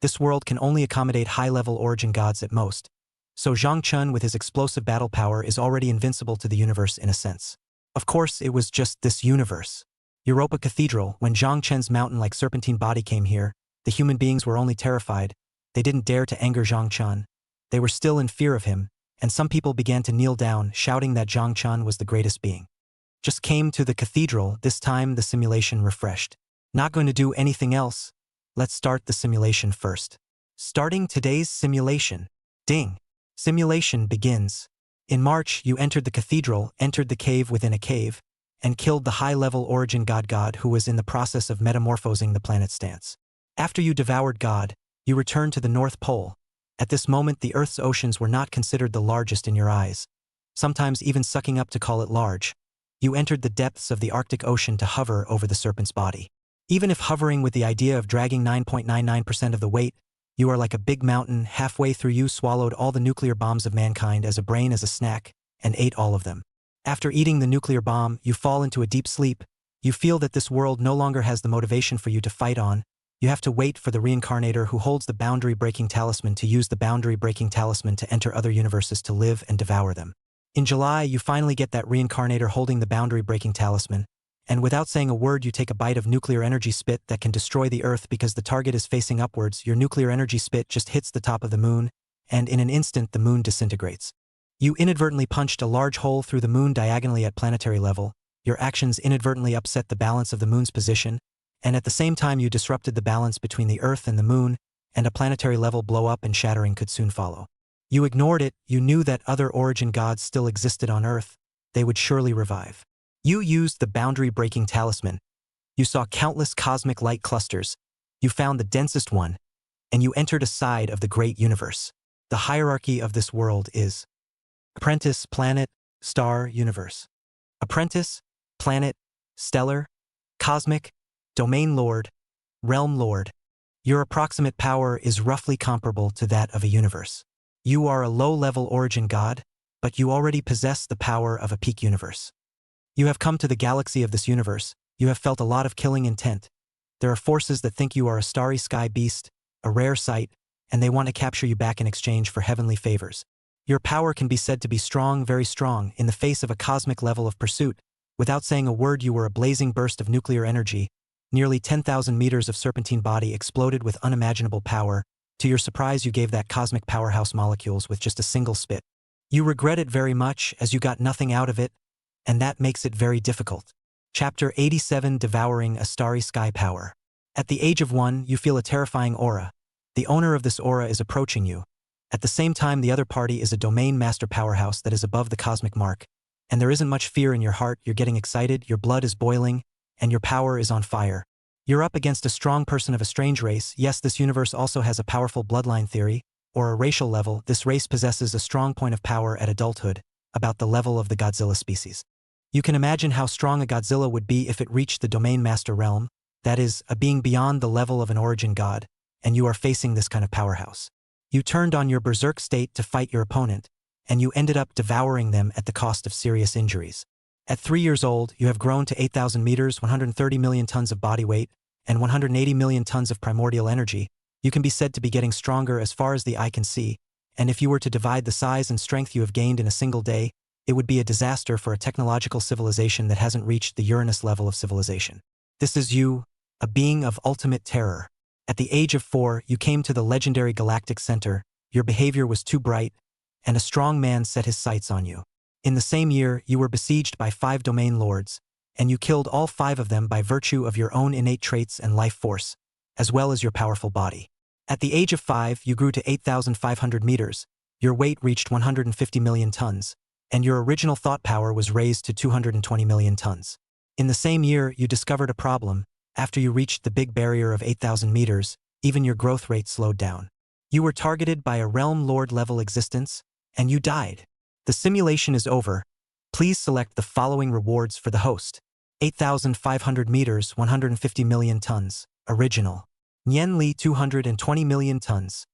This world can only accommodate high-level origin gods at most, so Zhang Chun with his explosive battle power is already invincible to the universe in a sense. Of course, it was just this universe. Europa Cathedral, when Zhang Chen's mountain-like serpentine body came here, the human beings were only terrified. They didn't dare to anger Zhang Chun. They were still in fear of him, and some people began to kneel down, shouting that Zhang Chun was the greatest being. Just came to the cathedral, this time the simulation refreshed. Not going to do anything else. Let's start the simulation first. Starting today's simulation. Ding. Simulation begins. In March, you entered the cathedral, entered the cave within a cave, and killed the high-level origin god who was in the process of metamorphosing the planet stance. After you devoured God, you returned to the North Pole. At this moment, the Earth's oceans were not considered the largest in your eyes, sometimes even sucking up to call it large. You entered the depths of the Arctic Ocean to hover over the serpent's body. Even if hovering with the idea of dragging 9.99% of the weight, you are like a big mountain. Halfway through, you swallowed all the nuclear bombs of mankind as a brain as a snack, and ate all of them. After eating the nuclear bomb, you fall into a deep sleep. You feel that this world no longer has the motivation for you to fight on. You have to wait for the reincarnator who holds the boundary-breaking talisman to use the boundary-breaking talisman to enter other universes to live and devour them. In July, you finally get that reincarnator holding the boundary-breaking talisman, and without saying a word, you take a bite of nuclear energy spit that can destroy the Earth because the target is facing upwards. Your nuclear energy spit just hits the top of the moon, and in an instant the moon disintegrates. You inadvertently punched a large hole through the moon diagonally at planetary level. Your actions inadvertently upset the balance of the moon's position, and at the same time you disrupted the balance between the Earth and the moon, and a planetary level blow-up and shattering could soon follow. You ignored it, you knew that other origin gods still existed on Earth, they would surely revive. You used the boundary-breaking talisman. You saw countless cosmic light clusters. You found the densest one, and you entered a side of the great universe. The hierarchy of this world is apprentice, planet, star, universe. Apprentice, planet, stellar, cosmic, domain lord, realm lord. Your approximate power is roughly comparable to that of a universe. You are a low-level origin god, but you already possess the power of a peak universe. You have come to the galaxy of this universe, you have felt a lot of killing intent. There are forces that think you are a starry sky beast, a rare sight, and they want to capture you back in exchange for heavenly favors. Your power can be said to be strong, very strong, in the face of a cosmic level of pursuit. Without saying a word, you were a blazing burst of nuclear energy. Nearly 10,000 meters of serpentine body exploded with unimaginable power. To your surprise, you gave that cosmic powerhouse molecules with just a single spit. You regret it very much, as you got nothing out of it, and that makes it very difficult. Chapter 87: Devouring a Starry Sky Power. At the age of 1, you feel a terrifying aura. The owner of this aura is approaching you. At the same time, the other party is a domain master powerhouse that is above the cosmic mark. And there isn't much fear in your heart, you're getting excited, your blood is boiling, and your power is on fire. You're up against a strong person of a strange race. Yes, this universe also has a powerful bloodline theory, or a racial level. This race possesses a strong point of power at adulthood, about the level of the Godzilla species. You can imagine how strong a Godzilla would be if it reached the domain master realm, that is, a being beyond the level of an origin god, and you are facing this kind of powerhouse. You turned on your berserk state to fight your opponent, and you ended up devouring them at the cost of serious injuries. At 3 years old, you have grown to 8,000 meters, 130 million tons of body weight, and 180 million tons of primordial energy. You can be said to be getting stronger as far as the eye can see, and if you were to divide the size and strength you have gained in a single day, it would be a disaster for a technological civilization that hasn't reached the Uranus level of civilization. This is you, a being of ultimate terror. At the age of 4, you came to the legendary galactic center, your behavior was too bright, and a strong man set his sights on you. In the same year, you were besieged by 5 domain lords, and you killed all 5 of them by virtue of your own innate traits and life force, as well as your powerful body. At the age of 5, you grew to 8,500 meters, your weight reached 150 million tons, and your original thought power was raised to 220 million tons. In the same year, you discovered a problem. After you reached the big barrier of 8,000 meters, even your growth rate slowed down. You were targeted by a realm lord level existence, and you died. The simulation is over. Please select the following rewards for the host. 8,500 meters, 150 million tons, original. Nian Li 220 million tons.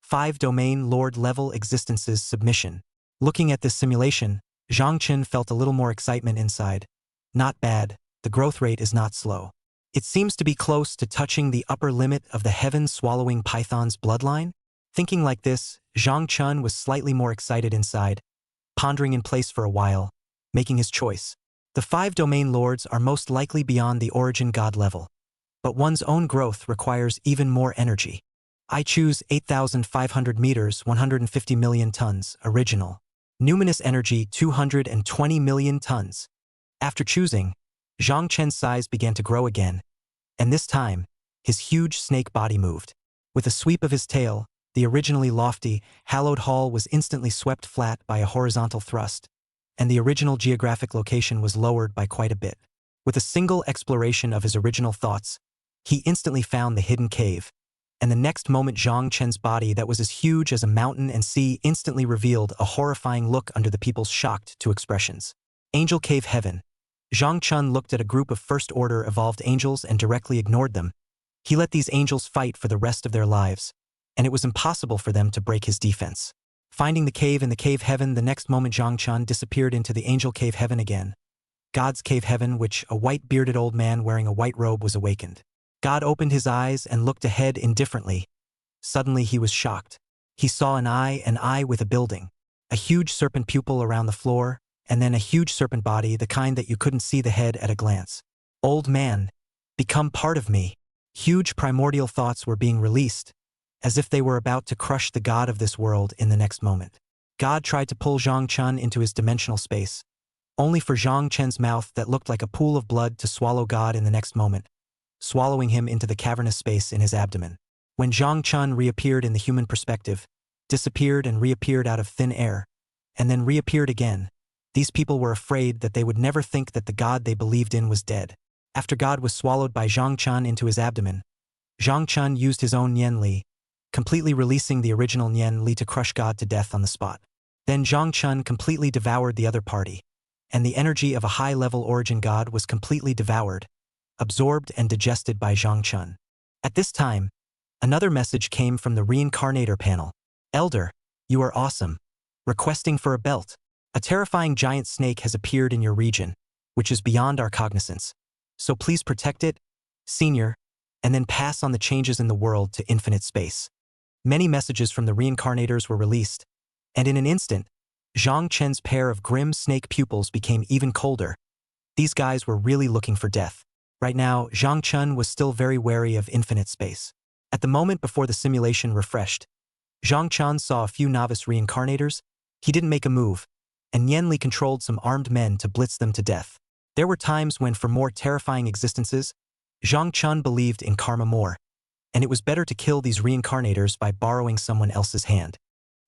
5 domain lord level existences submission. Looking at this simulation, Zhang Chen felt a little more excitement inside. Not bad, the growth rate is not slow. It seems to be close to touching the upper limit of the heaven-swallowing python's bloodline. Thinking like this, Zhang Chen was slightly more excited inside, pondering in place for a while, making his choice. The 5 domain lords are most likely beyond the origin god level, but one's own growth requires even more energy. I choose 8,500 meters, 150 million tons, original. Numinous energy, 220 million tons. After choosing, Zhang Chen's size began to grow again, and this time, his huge snake body moved. With a sweep of his tail, the originally lofty, hallowed hall was instantly swept flat by a horizontal thrust, and the original geographic location was lowered by quite a bit. With a single exploration of his original thoughts, he instantly found the hidden cave, and the next moment Zhang Chen's body that was as huge as a mountain and sea instantly revealed a horrifying look under the people's shocked to expressions. Angel Cave Heaven. Zhang Chen looked at a group of first-order evolved angels and directly ignored them. He let these angels fight for the rest of their lives, and it was impossible for them to break his defense. Finding the cave in the cave heaven, the next moment Zhang Chen disappeared into the angel cave heaven again. God's cave heaven, which a white-bearded old man wearing a white robe was awakened. God opened his eyes and looked ahead indifferently. Suddenly he was shocked. He saw an eye with a building, a huge serpent pupil around the floor, and then a huge serpent body, the kind that you couldn't see the head at a glance. Old man, become part of me. Huge primordial thoughts were being released, as if they were about to crush the god of this world in the next moment. God tried to pull Zhang Chen into his dimensional space. only for Zhang Chen's mouth that looked like a pool of blood to swallow God in the next moment, swallowing him into the cavernous space in his abdomen. When Zhang Chen reappeared in the human perspective, disappeared and reappeared out of thin air, and then reappeared again, these people were afraid that they would never think that the God they believed in was dead. After God was swallowed by Zhang Chen into his abdomen, Zhang Chen used his own Nian Li, completely releasing the original Nian Li to crush God to death on the spot. Then Zhang Chen completely devoured the other party, and the energy of a high-level origin God was completely devoured, absorbed and digested by Zhang Chen. At this time, another message came from the Reincarnator panel. Elder, you are awesome. Requesting for a belt. A terrifying giant snake has appeared in your region, which is beyond our cognizance. So please protect it, Senior, and then pass on the changes in the world to infinite space. Many messages from the reincarnators were released, and in an instant, Zhang Chen's pair of grim snake pupils became even colder. These guys were really looking for death. Right now, Zhang Chen was still very wary of infinite space. At the moment before the simulation refreshed, Zhang Chen saw a few novice reincarnators. He didn't make a move, and Nian Li controlled some armed men to blitz them to death. There were times when, for more terrifying existences, Zhang Chen believed in karma more, and it was better to kill these reincarnators by borrowing someone else's hand.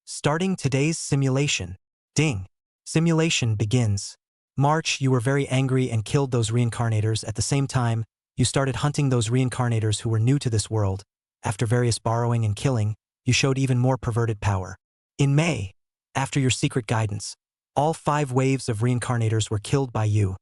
Starting today's simulation. Ding. Simulation begins. March, you were very angry and killed those reincarnators. At the same time, you started hunting those reincarnators who were new to this world. After various borrowing and killing, you showed even more perverted power. In May, after your secret guidance, all 5 waves of reincarnators were killed by you,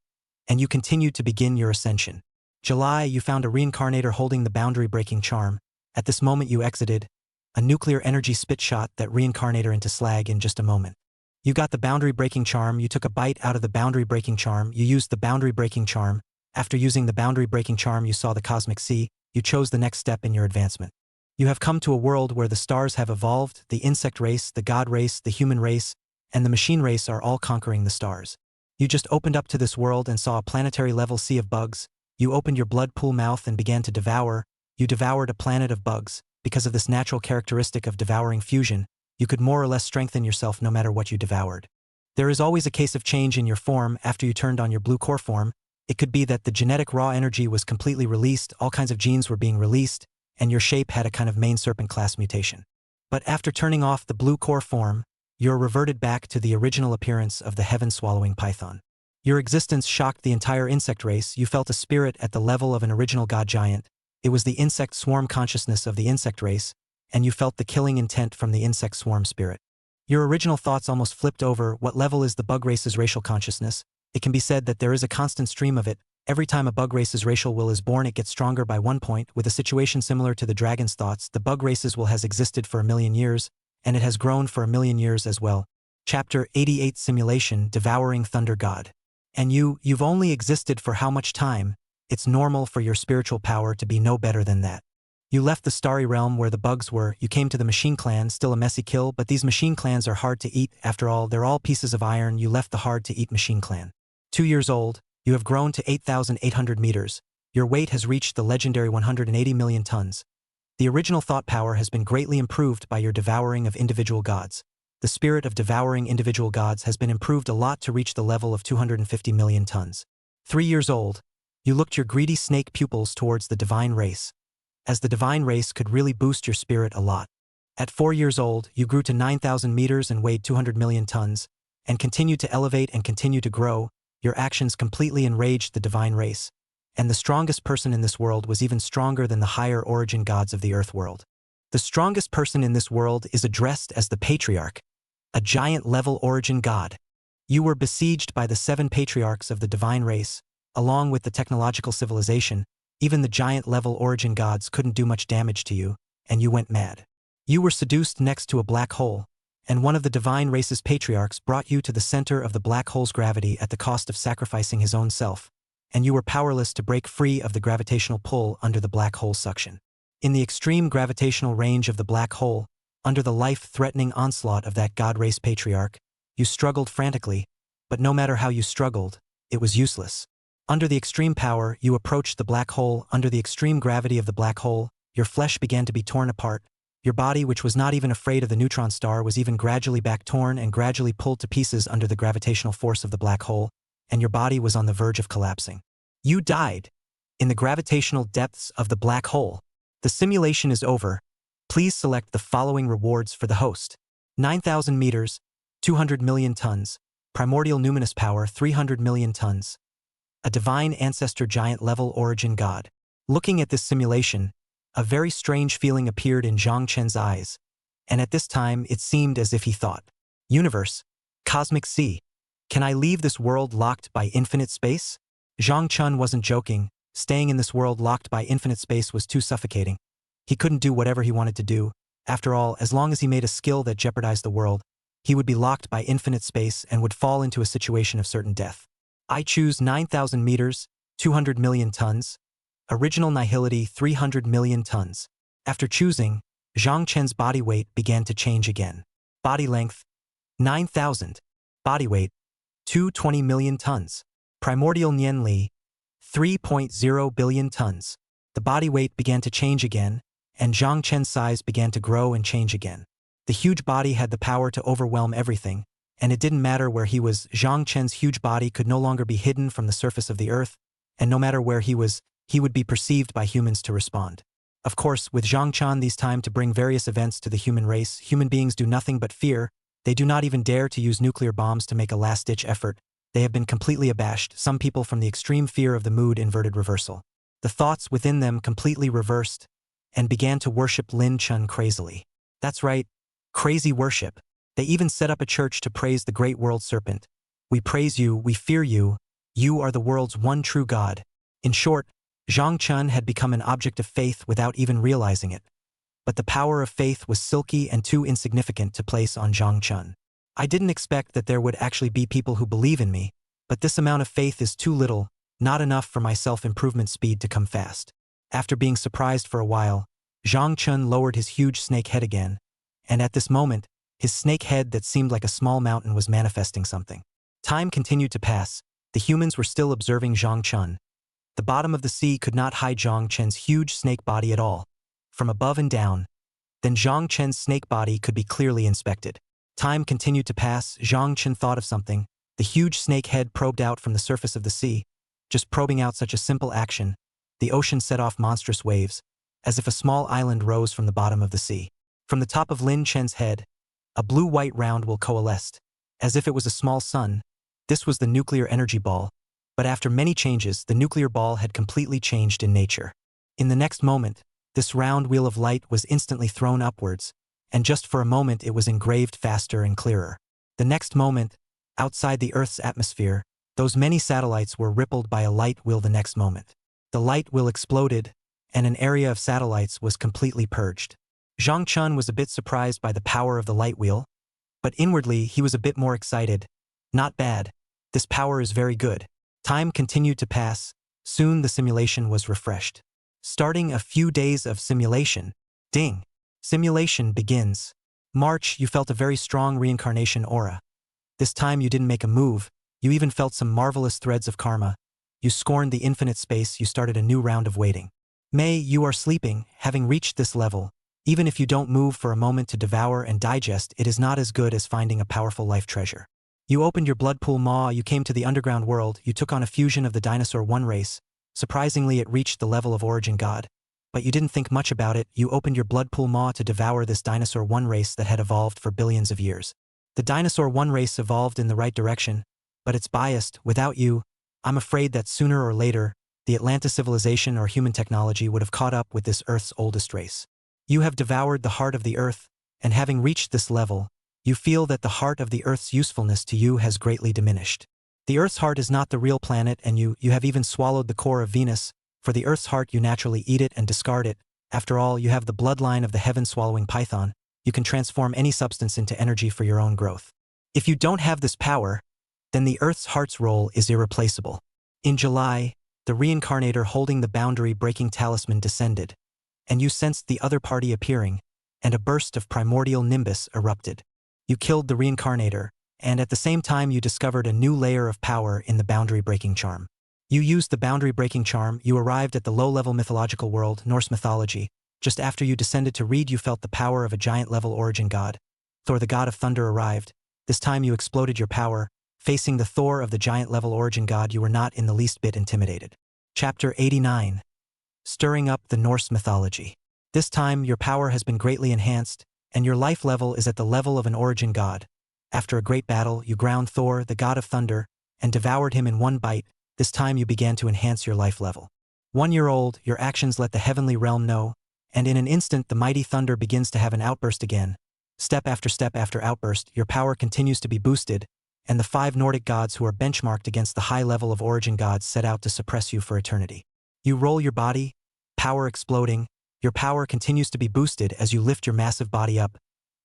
and you continued to begin your ascension. July, you found a reincarnator holding the boundary-breaking charm. At this moment you exited. A nuclear energy spit shot that reincarnator into slag in just a moment. You got the boundary-breaking charm, you took a bite out of the boundary-breaking charm, you used the boundary-breaking charm. After using the boundary-breaking charm you saw the cosmic sea, you chose the next step in your advancement. You have come to a world where the stars have evolved, the insect race, the god race, the human race, and the machine race are all conquering the stars. You just opened up to this world and saw a planetary-level sea of bugs. You opened your blood pool mouth and began to devour. You devoured a planet of bugs. Because of this natural characteristic of devouring fusion, you could more or less strengthen yourself no matter what you devoured. There is always a case of change in your form after you turned on your blue core form. It could be that the genetic raw energy was completely released, all kinds of genes were being released, and your shape had a kind of main serpent class mutation. But after turning off the blue core form, you're reverted back to the original appearance of the heaven-swallowing python. Your existence shocked the entire insect race. You felt a spirit at the level of an original god giant. It was the insect swarm consciousness of the insect race, and you felt the killing intent from the insect swarm spirit. Your original thoughts almost flipped over. What level is the bug race's racial consciousness? It can be said that there is a constant stream of it. Every time a bug race's racial will is born, it gets stronger by 1 point. With a situation similar to the dragon's thoughts, the bug race's will has existed for 1,000,000 years, and it has grown for 1,000,000 years as well. Chapter 88 Simulation, Devouring Thunder God. And you've only existed for how much time? It's normal for your spiritual power to be no better than that. You left the starry realm where the bugs were, you came to the machine clan, still a messy kill, but these machine clans are hard to eat. After all, they're all pieces of iron. You left the hard-to-eat machine clan. 2 years old, you have grown to 8,800 meters. Your weight has reached the legendary 180 million tons. The original thought power has been greatly improved by your devouring of individual gods. The spirit of devouring individual gods has been improved a lot to reach the level of 250 million tons. 3 years old, you looked your greedy snake pupils towards the divine race, as the divine race could really boost your spirit a lot. At 4 years old, you grew to 9,000 meters and weighed 200 million tons, and continued to elevate and continue to grow. Your actions completely enraged the divine race, and the strongest person in this world was even stronger than the higher origin gods of the earth world. The strongest person in this world is addressed as the patriarch, a giant-level origin god. You were besieged by the 7 patriarchs of the divine race, along with the technological civilization. Even the giant-level origin gods couldn't do much damage to you, and you went mad. You were seduced next to a black hole, and one of the divine race's patriarchs brought you to the center of the black hole's gravity at the cost of sacrificing his own self, and you were powerless to break free of the gravitational pull under the black hole's suction. In the extreme gravitational range of the black hole, under the life-threatening onslaught of that god race patriarch, you struggled frantically, but no matter how you struggled, it was useless. Under the extreme power, you approached the black hole. Under the extreme gravity of the black hole, your flesh began to be torn apart. Your body, which was not even afraid of the neutron star, was even gradually back torn and gradually pulled to pieces under the gravitational force of the black hole, and your body was on the verge of collapsing. You died in the gravitational depths of the black hole. The simulation is over. Please select the following rewards for the host. 9,000 meters, 200 million tons, primordial numinous power 300 million tons, a divine ancestor giant level origin god. Looking at this simulation, a very strange feeling appeared in Zhang Chen's eyes, and at this time it seemed as if he thought, universe, cosmic sea, can I leave this world locked by infinite space? Zhang Chen wasn't joking. Staying in this world locked by infinite space was too suffocating. He couldn't do whatever he wanted to do. After all, as long as he made a skill that jeopardized the world, he would be locked by infinite space and would fall into a situation of certain death. I choose 9,000 meters, 200 million tons, original nihility 300 million tons. After choosing, Zhang Chen's body weight began to change again. Body length, 9,000. Body weight, 220 million tons. Primordial Nian Li, 3.0 billion tons. The body weight began to change again, and Zhang Chen's size began to grow and change again. The huge body had the power to overwhelm everything, and it didn't matter where he was. Zhang Chen's huge body could no longer be hidden from the surface of the earth, and no matter where he was, he would be perceived by humans to respond. Of course, with Zhang Chen these time to bring various events to the human race, human beings do nothing but fear. They do not even dare to use nuclear bombs to make a last-ditch effort. They have been completely abashed, some people from the extreme fear of the mood inverted reversal. The thoughts within them completely reversed and began to worship Lin Chun crazily. That's right, crazy worship. They even set up a church to praise the great world serpent. We praise you, we fear you, you are the world's one true God. In short, Zhang Chen had become an object of faith without even realizing it. But the power of faith was silky and too insignificant to place on Zhang Chen. I didn't expect that there would actually be people who believe in me, but this amount of faith is too little, not enough for my self-improvement speed to come fast. After being surprised for a while, Zhang Chen lowered his huge snake head again, and at this moment, his snake head that seemed like a small mountain was manifesting something. Time continued to pass. The humans were still observing Zhang Chen. The bottom of the sea could not hide Zhang Chen's huge snake body at all. From above and down, then Zhang Chen's snake body could be clearly inspected. Time continued to pass. Zhang Chen thought of something. The huge snake head probed out from the surface of the sea. Just probing out such a simple action, the ocean set off monstrous waves, as if a small island rose from the bottom of the sea. From the top of Lin Chen's head, a blue-white round will coalesced, as if it was a small sun. This was the nuclear energy ball, but after many changes, the nuclear ball had completely changed in nature. In the next moment, this round wheel of light was instantly thrown upwards, and just for a moment it was engraved faster and clearer. The next moment, outside the Earth's atmosphere, those many satellites were rippled by a light wheel. The next moment, the light wheel exploded, and an area of satellites was completely purged. Zhang Chen was a bit surprised by the power of the light wheel, but inwardly he was a bit more excited. Not bad. This power is very good. Time continued to pass. Soon the simulation was refreshed. Starting a few days of simulation. Ding. Simulation begins. March, you felt a very strong reincarnation aura. This time you didn't make a move. You even felt some marvelous threads of karma. You scorned the infinite space. You started a new round of waiting. May, you are sleeping, having reached this level. Even if you don't move for a moment to devour and digest, it is not as good as finding a powerful life treasure. You opened your blood pool maw, you came to the underground world, you took on a fusion of the dinosaur one race. Surprisingly, it reached the level of origin god. But you didn't think much about it. You opened your blood pool maw to devour this dinosaur one race that had evolved for billions of years. The dinosaur one race evolved in the right direction, but it's biased. Without you, I'm afraid that sooner or later, the Atlantis civilization or human technology would have caught up with this Earth's oldest race. You have devoured the heart of the Earth, and having reached this level, you feel that the heart of the Earth's usefulness to you has greatly diminished. The Earth's heart is not the real planet, and you have even swallowed the core of Venus. For the Earth's heart you naturally eat it and discard it. After all, you have the bloodline of the heaven-swallowing python. You can transform any substance into energy for your own growth. If you don't have this power, then the Earth's heart's role is irreplaceable. In July, the reincarnator holding the boundary-breaking talisman descended, and you sensed the other party appearing, and a burst of primordial nimbus erupted. You killed the reincarnator, and at the same time you discovered a new layer of power in the boundary-breaking charm. You used the boundary-breaking charm. You arrived at the low-level mythological world, Norse mythology. Just after you descended to read, you felt the power of a giant-level origin god. Thor, the god of thunder, arrived. This time you exploded your power. Facing the Thor of the giant-level origin god, you were not in the least bit intimidated. Chapter 89. Stirring up the Norse mythology. This time, your power has been greatly enhanced, and your life level is at the level of an origin god. After a great battle, you ground Thor, the god of thunder, and devoured him in one bite. This time you began to enhance your life level. 1 year old, your actions let the heavenly realm know, and in an instant the mighty thunder begins to have an outburst again. Step after outburst, your power continues to be boosted, and the 5 Nordic gods who are benchmarked against the high level of origin gods set out to suppress you for eternity. You roll your body, power exploding. Your power continues to be boosted as you lift your massive body up,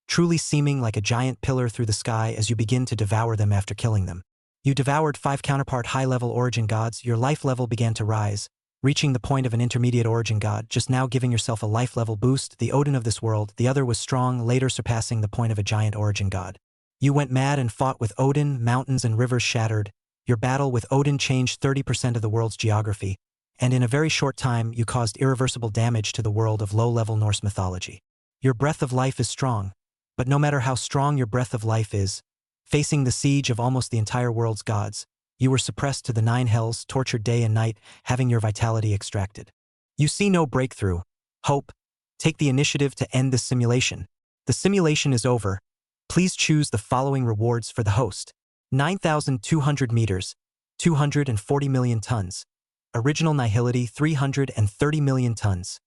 truly seeming like a giant pillar through the sky as you begin to devour them after killing them. You devoured 5 counterpart high-level origin gods. Your life level began to rise, reaching the point of an intermediate origin god, just now giving yourself a life level boost, the Odin of this world. The other was strong, later surpassing the point of a giant origin god. You went mad and fought with Odin, mountains and rivers shattered. Your battle with Odin changed 30% of the world's geography, and in a very short time you caused irreversible damage to the world of low-level Norse mythology. Your breath of life is strong, but no matter how strong your breath of life is, facing the siege of almost the entire world's gods, you were suppressed to the 9 hells, tortured day and night, having your vitality extracted. You see no breakthrough. Hope. Take the initiative to end this simulation. The simulation is over. Please choose the following rewards for the host. 9,200 meters, 240 million tons. Original nihility, 330 million tons.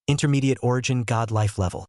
Intermediate origin god life level.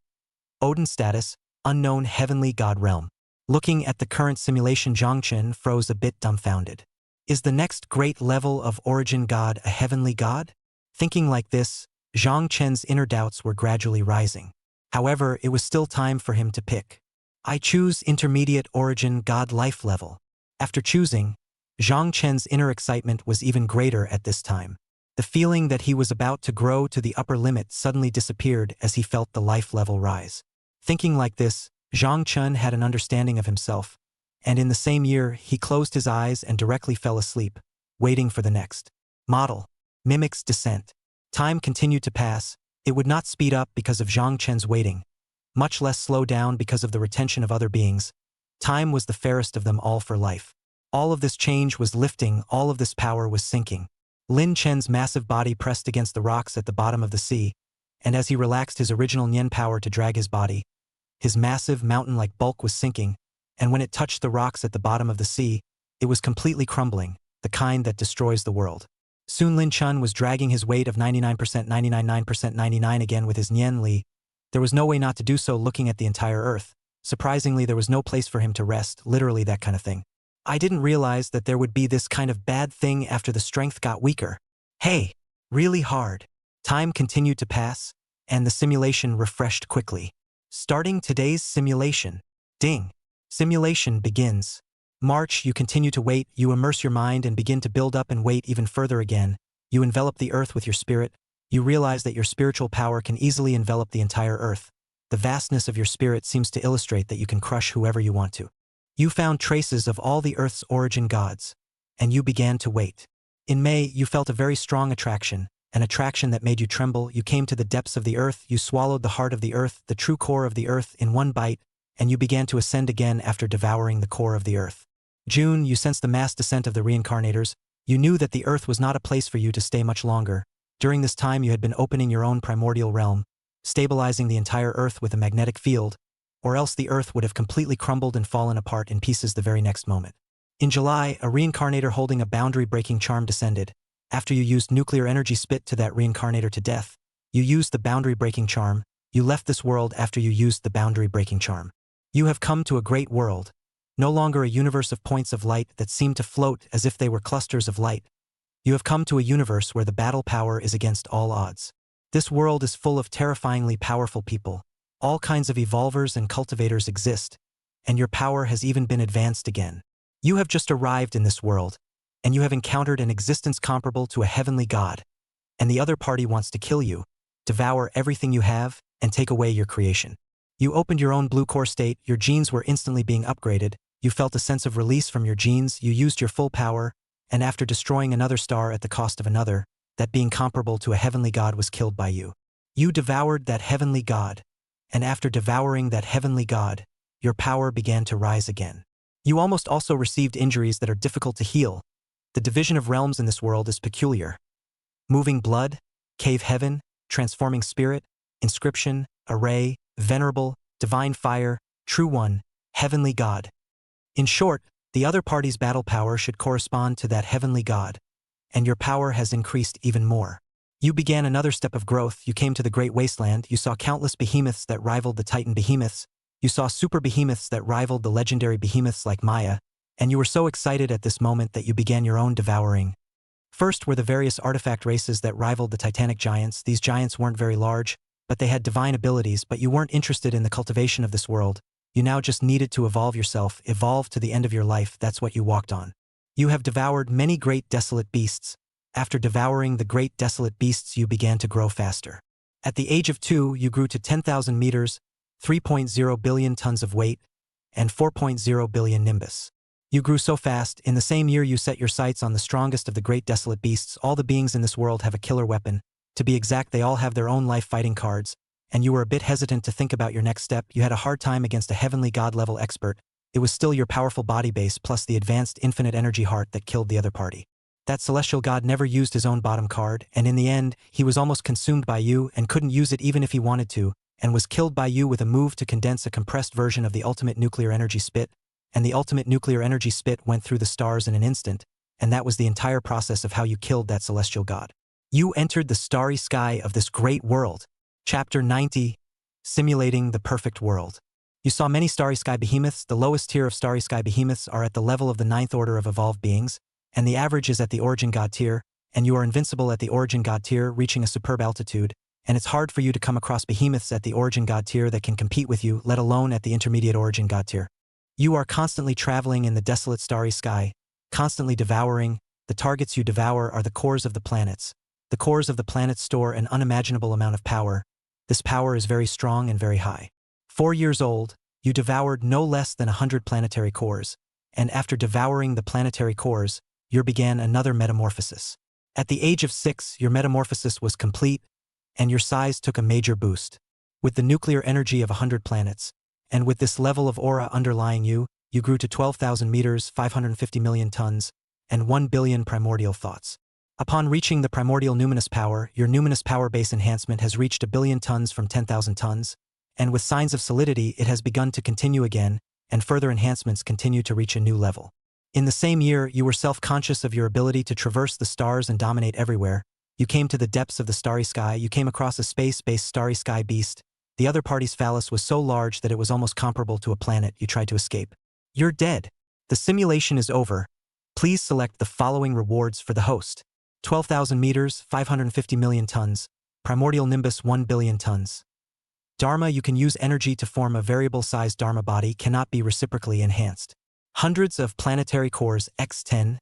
Odin status, unknown heavenly god realm. Looking at the current simulation, Zhang Chen froze a bit dumbfounded. Is the next great level of origin god a heavenly god? Thinking like this, Zhang Chen's inner doubts were gradually rising. However, it was still time for him to pick. I choose intermediate origin god life level. After choosing, Zhang Chen's inner excitement was even greater at this time. The feeling that he was about to grow to the upper limit suddenly disappeared as he felt the life level rise. Thinking like this, Zhang Chen had an understanding of himself, and in the same year he closed his eyes and directly fell asleep, waiting for the next model. Mimic's descent. Time continued to pass. It would not speed up because of Zhang Chen's waiting, much less slow down because of the retention of other beings. Time was the fairest of them all for life. All of this change was lifting, all of this power was sinking. Lin Chen's massive body pressed against the rocks at the bottom of the sea, and as he relaxed his original Nian power to drag his body, his massive mountain-like bulk was sinking, and when it touched the rocks at the bottom of the sea, it was completely crumbling, the kind that destroys the world. Soon Lin Chen was dragging his weight of 99%, 99%, 99 again with his Nian Li. There was no way not to do so looking at the entire earth. Surprisingly, there was no place for him to rest, literally that kind of thing. I didn't realize that there would be this kind of bad thing after the strength got weaker. Hey, really hard. Time continued to pass, and the simulation refreshed quickly. Starting today's simulation. Ding. Simulation begins. March, you continue to wait, you immerse your mind and begin to build up and wait even further again. You envelop the earth with your spirit. You realize that your spiritual power can easily envelop the entire earth. The vastness of your spirit seems to illustrate that you can crush whoever you want to. You found traces of all the earth's origin gods, and you began to wait. In May, you felt a very strong attraction, an attraction that made you tremble. You came to the depths of the earth, you swallowed the heart of the earth, the true core of the earth, in one bite, and you began to ascend again after devouring the core of the earth. June, you sensed the mass descent of the reincarnators. You knew that the earth was not a place for you to stay much longer. During this time you had been opening your own primordial realm, stabilizing the entire earth with a magnetic field, or else the earth would have completely crumbled and fallen apart in pieces the very next moment. In July, a reincarnator holding a boundary-breaking charm descended. After you used nuclear energy spit to that reincarnator to death, you used the boundary-breaking charm. You left this world after you used the boundary-breaking charm. You have come to a great world, no longer a universe of points of light that seem to float as if they were clusters of light. You have come to a universe where the battle power is against all odds. This world is full of terrifyingly powerful people. All kinds of evolvers and cultivators exist, and your power has even been advanced again. You have just arrived in this world, and you have encountered an existence comparable to a heavenly god, and the other party wants to kill you, devour everything you have, and take away your creation. You opened your own blue core state, your genes were instantly being upgraded, you felt a sense of release from your genes, you used your full power, and after destroying another star at the cost of another, that being comparable to a heavenly god was killed by you. You devoured that heavenly god, and after devouring that heavenly god, your power began to rise again. You almost also received injuries that are difficult to heal. The division of realms in this world is peculiar. Moving blood, cave heaven, transforming spirit, inscription, array, venerable, divine fire, true one, heavenly God. In short, the other party's battle power should correspond to that heavenly God, and your power has increased even more. You began another step of growth. You came to the great wasteland. You saw countless behemoths that rivaled the titan behemoths. You saw super behemoths that rivaled the legendary behemoths like Maya, and you were so excited at this moment that you began your own devouring. First were the various artifact races that rivaled the titanic giants. These giants weren't very large, but they had divine abilities, but you weren't interested in the cultivation of this world. You now just needed to evolve yourself, evolve to the end of your life. That's what you walked on. You have devoured many great desolate beasts. After devouring the great desolate beasts, you began to grow faster. At the age of 2, you grew to 10,000 meters, 3.0 billion tons of weight, and 4.0 billion nimbus. You grew so fast. In the same year you set your sights on the strongest of the great desolate beasts. All the beings in this world have a killer weapon. To be exact, they all have their own life fighting cards, and you were a bit hesitant to think about your next step. You had a hard time against a heavenly god-level expert. It was still your powerful body base plus the advanced infinite energy heart that killed the other party. That celestial god never used his own bottom card, and in the end, he was almost consumed by you and couldn't use it even if he wanted to, and was killed by you with a move to condense a compressed version of the ultimate nuclear energy spit, and the ultimate nuclear energy spit went through the stars in an instant, and that was the entire process of how you killed that celestial god. You entered the starry sky of this great world. Chapter 90, Simulating the Perfect World. You saw many starry sky behemoths. The lowest tier of starry sky behemoths are at the level of the 9th order of evolved beings, and the average is at the origin god tier, and you are invincible at the origin god tier, reaching a superb altitude, and it's hard for you to come across behemoths at the origin god tier that can compete with you, let alone at the intermediate origin god tier. You are constantly traveling in the desolate starry sky, constantly devouring. The targets you devour are the cores of the planets. The cores of the planets store an unimaginable amount of power. This power is very strong and very high. 4 years old, you devoured no less than 100 planetary cores, and after devouring the planetary cores, you began another metamorphosis. At the age of 6, your metamorphosis was complete, and your size took a major boost. With the nuclear energy of 100 planets, and with this level of aura underlying you, you grew to 12,000 meters, 550 million tons, and 1 billion primordial thoughts. Upon reaching the primordial numinous power, your numinous power base enhancement has reached 1 billion tons from 10,000 tons, and with signs of solidity it has begun to continue again, and further enhancements continue to reach a new level. In the same year, you were self-conscious of your ability to traverse the stars and dominate everywhere. You came to the depths of the starry sky. You came across a space-based starry sky beast. The other party's phallus was so large that it was almost comparable to a planet. You tried to escape. You're dead. The simulation is over. Please select the following rewards for the host. 12,000 meters, 550 million tons. Primordial nimbus, 1 billion tons. Dharma, you can use energy to form a variable-sized Dharma body, cannot be reciprocally enhanced. Hundreds of planetary cores, x10.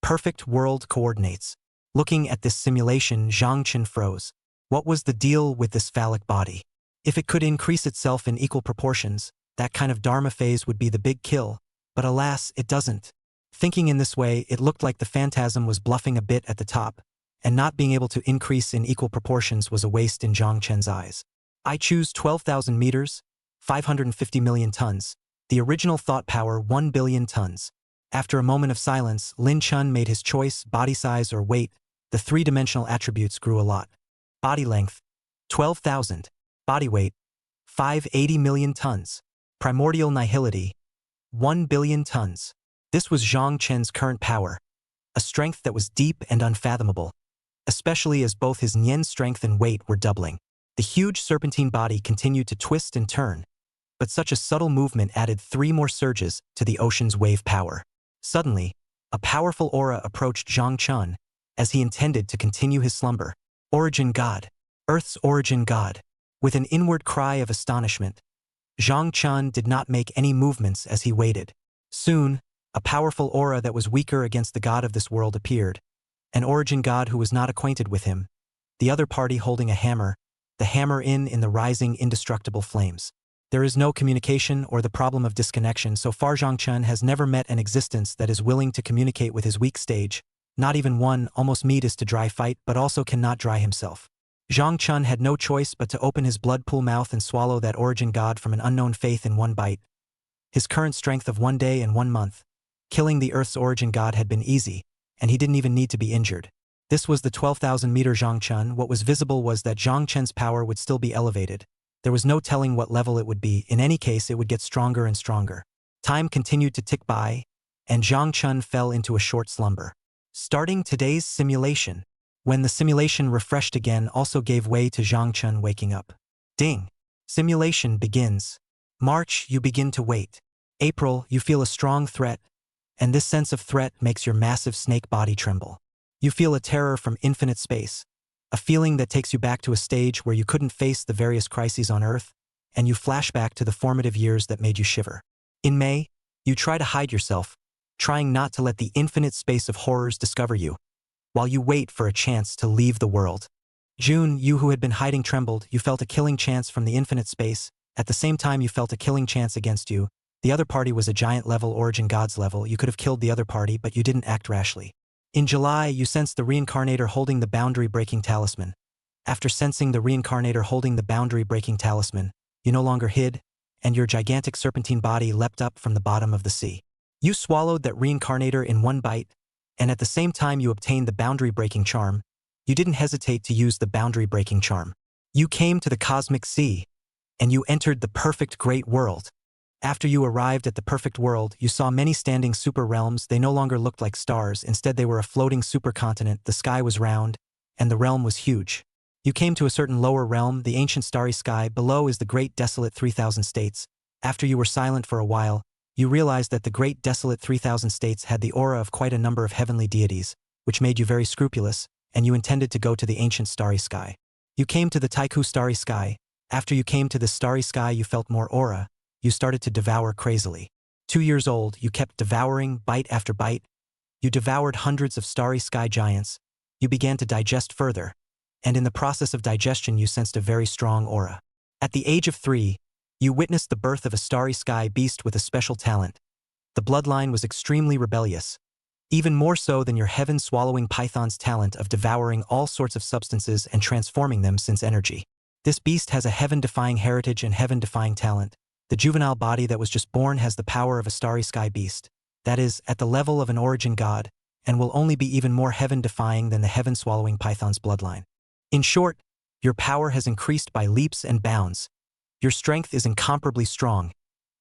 Perfect world coordinates. Looking at this simulation, Zhang Chen froze. What was the deal with this phallic body? If it could increase itself in equal proportions, that kind of Dharma phase would be the big kill, but alas, it doesn't. Thinking in this way, it looked like the phantasm was bluffing a bit at the top, and not being able to increase in equal proportions was a waste in Zhang Chen's eyes. I choose 12,000 meters, 550 million tons. The original thought power, 1 billion tons. After a moment of silence, Lin Chun made his choice, body size or weight. The three-dimensional attributes grew a lot. Body length, 12,000. Body weight, 580 million tons. Primordial nihility, 1 billion tons. This was Zhang Chen's current power, a strength that was deep and unfathomable, especially as both his Nian strength and weight were doubling. The huge serpentine body continued to twist and turn, but such a subtle movement added 3 more surges to the ocean's wave power. Suddenly, a powerful aura approached Zhang Chen as he intended to continue his slumber. Origin God, Earth's origin God. With an inward cry of astonishment, Zhang Chen did not make any movements as he waited. Soon, a powerful aura that was weaker against the god of this world appeared, an origin god who was not acquainted with him, the other party holding a hammer, the hammer in the rising indestructible flames. There is no communication or the problem of disconnection. So far Zhang Chen has never met an existence that is willing to communicate with his weak stage, not even one. Almost meat is to dry fight but also cannot dry himself. Zhang Chen had no choice but to open his blood pool mouth and swallow that origin god from an unknown faith in one bite. His current strength of 1 day and 1 month. Killing the Earth's origin god had been easy, and he didn't even need to be injured. This was the 12,000-meter Zhang Chen. What was visible was that Zhang Chen's power would still be elevated. There was no telling what level it would be. In any case, it would get stronger and stronger. Time continued to tick by, and Zhang Chen fell into a short slumber. Starting today's simulation. When the simulation refreshed again also gave way to Zhang Chen waking up. Ding! Simulation begins. March, you begin to wait. April, you feel a strong threat, and this sense of threat makes your massive snake body tremble. You feel a terror from infinite space, a feeling that takes you back to a stage where you couldn't face the various crises on Earth, and you flash back to the formative years that made you shiver. In May, you try to hide yourself, trying not to let the infinite space of horrors discover you, while you wait for a chance to leave the world. June, you who had been hiding trembled. You felt a killing chance from the infinite space. At the same time you felt a killing chance against you. The other party was a giant level, origin gods level. You could have killed the other party, but you didn't act rashly. In July, you sensed the reincarnator holding the boundary-breaking talisman. After sensing the reincarnator holding the boundary-breaking talisman, you no longer hid, and your gigantic serpentine body leapt up from the bottom of the sea. You swallowed that reincarnator in one bite, and at the same time you obtained the boundary-breaking charm. You didn't hesitate to use the boundary-breaking charm. You came to the cosmic sea, and you entered the perfect great world. After you arrived at the perfect world, you saw many standing super realms. They no longer looked like stars. Instead, they were a floating supercontinent. The sky was round, and the realm was huge. You came to a certain lower realm, the ancient starry sky. Below is the great desolate 3,000 states. After you were silent for a while, you realized that the great desolate 3,000 states had the aura of quite a number of heavenly deities, which made you very scrupulous, and you intended to go to the ancient starry sky. You came to the Taiku starry sky. After you came to the starry sky, you felt more aura. You started to devour crazily. 2 years old, you kept devouring, bite after bite. You devoured hundreds of starry sky giants. You began to digest further, and in the process of digestion you sensed a very strong aura. At the age of 3, you witnessed the birth of a starry sky beast with a special talent. The bloodline was extremely rebellious, even more so than your heaven-swallowing python's talent of devouring all sorts of substances and transforming them since energy. This beast has a heaven-defying heritage and heaven-defying talent. The juvenile body that was just born has the power of a starry sky beast, that is, at the level of an origin god, and will only be even more heaven-defying than the heaven-swallowing python's bloodline. In short, your power has increased by leaps and bounds. Your strength is incomparably strong,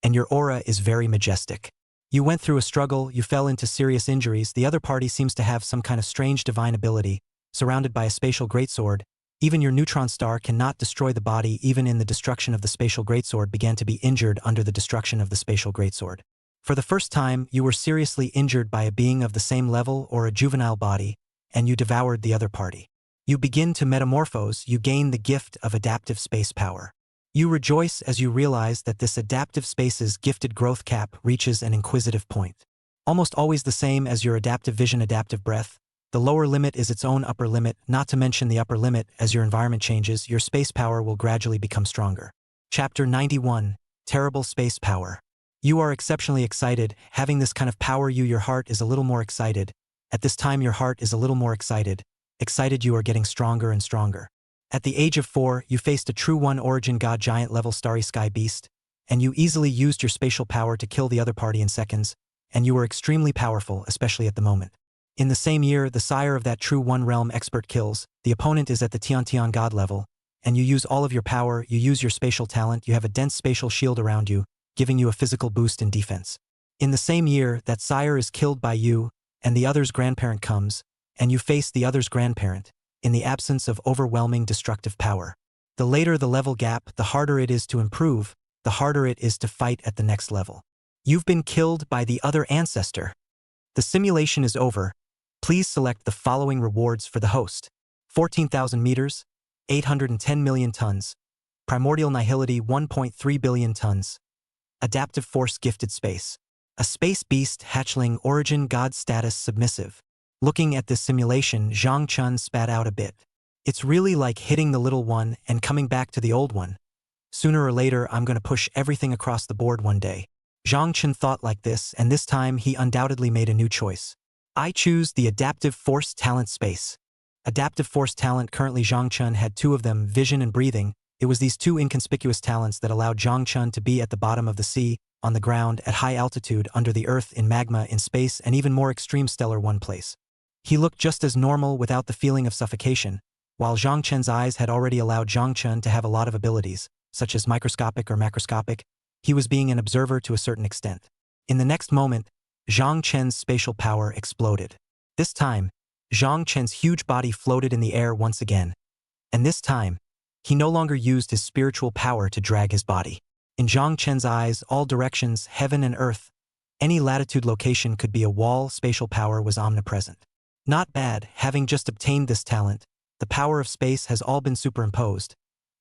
and your aura is very majestic. You went through a struggle, you fell into serious injuries. The other party seems to have some kind of strange divine ability, surrounded by a spatial greatsword. Even your neutron star cannot destroy the body. Even in the destruction of the spatial greatsword began to be injured under the destruction of the spatial greatsword. For the first time, you were seriously injured by a being of the same level or a juvenile body, and you devoured the other party. You begin to metamorphose. You gain the gift of adaptive space power. You rejoice as you realize that this adaptive space's gifted growth cap reaches an inquisitive point. Almost always the same as your adaptive vision, adaptive breath. The lower limit is its own upper limit, not to mention the upper limit. As your environment changes, your space power will gradually become stronger. Chapter 91. Terrible Space Power. You are exceptionally excited. Having this kind of power, your heart is a little more excited. At this time your heart is a little more excited. Excited, you are getting stronger and stronger. At the age of 4, you faced a true one origin god giant level starry sky beast, and you easily used your spatial power to kill the other party in seconds, and you were extremely powerful, especially at the moment. In the same year, the sire of that true one realm expert kills. The opponent is at the Tiantian god level, and you use all of your power. You use your spatial talent. You have a dense spatial shield around you, giving you a physical boost in defense. In the same year, that sire is killed by you, and the other's grandparent comes, and you face the other's grandparent, in the absence of overwhelming destructive power. The later the level gap, the harder it is to improve, the harder it is to fight at the next level. You've been killed by the other ancestor. The simulation is over. Please select the following rewards for the host. 14,000 meters, 810 million tons. Primordial nihility, 1.3 billion tons. Adaptive force gifted space. A space beast hatchling origin god status submissive. Looking at this simulation, Zhang Chen spat out a bit. It's really like hitting the little one and coming back to the old one. Sooner or later, I'm going to push everything across the board one day. Zhang Chen thought like this, and this time he undoubtedly made a new choice. I choose the Adaptive Force Talent space. Adaptive Force Talent, currently Zhang Chen had 2 of them, vision and breathing. It was these 2 inconspicuous talents that allowed Zhang Chen to be at the bottom of the sea, on the ground, at high altitude, under the earth, in magma, in space, and even more extreme stellar one place. He looked just as normal without the feeling of suffocation, while Zhang Chen's eyes had already allowed Zhang Chen to have a lot of abilities, such as microscopic or macroscopic. He was being an observer to a certain extent. In the next moment, Zhang Chen's spatial power exploded. This time, Zhang Chen's huge body floated in the air once again. And this time, he no longer used his spiritual power to drag his body. In Zhang Chen's eyes, all directions, heaven and earth, any latitude location could be a wall. Spatial power was omnipresent. Not bad, having just obtained this talent. The power of space has all been superimposed.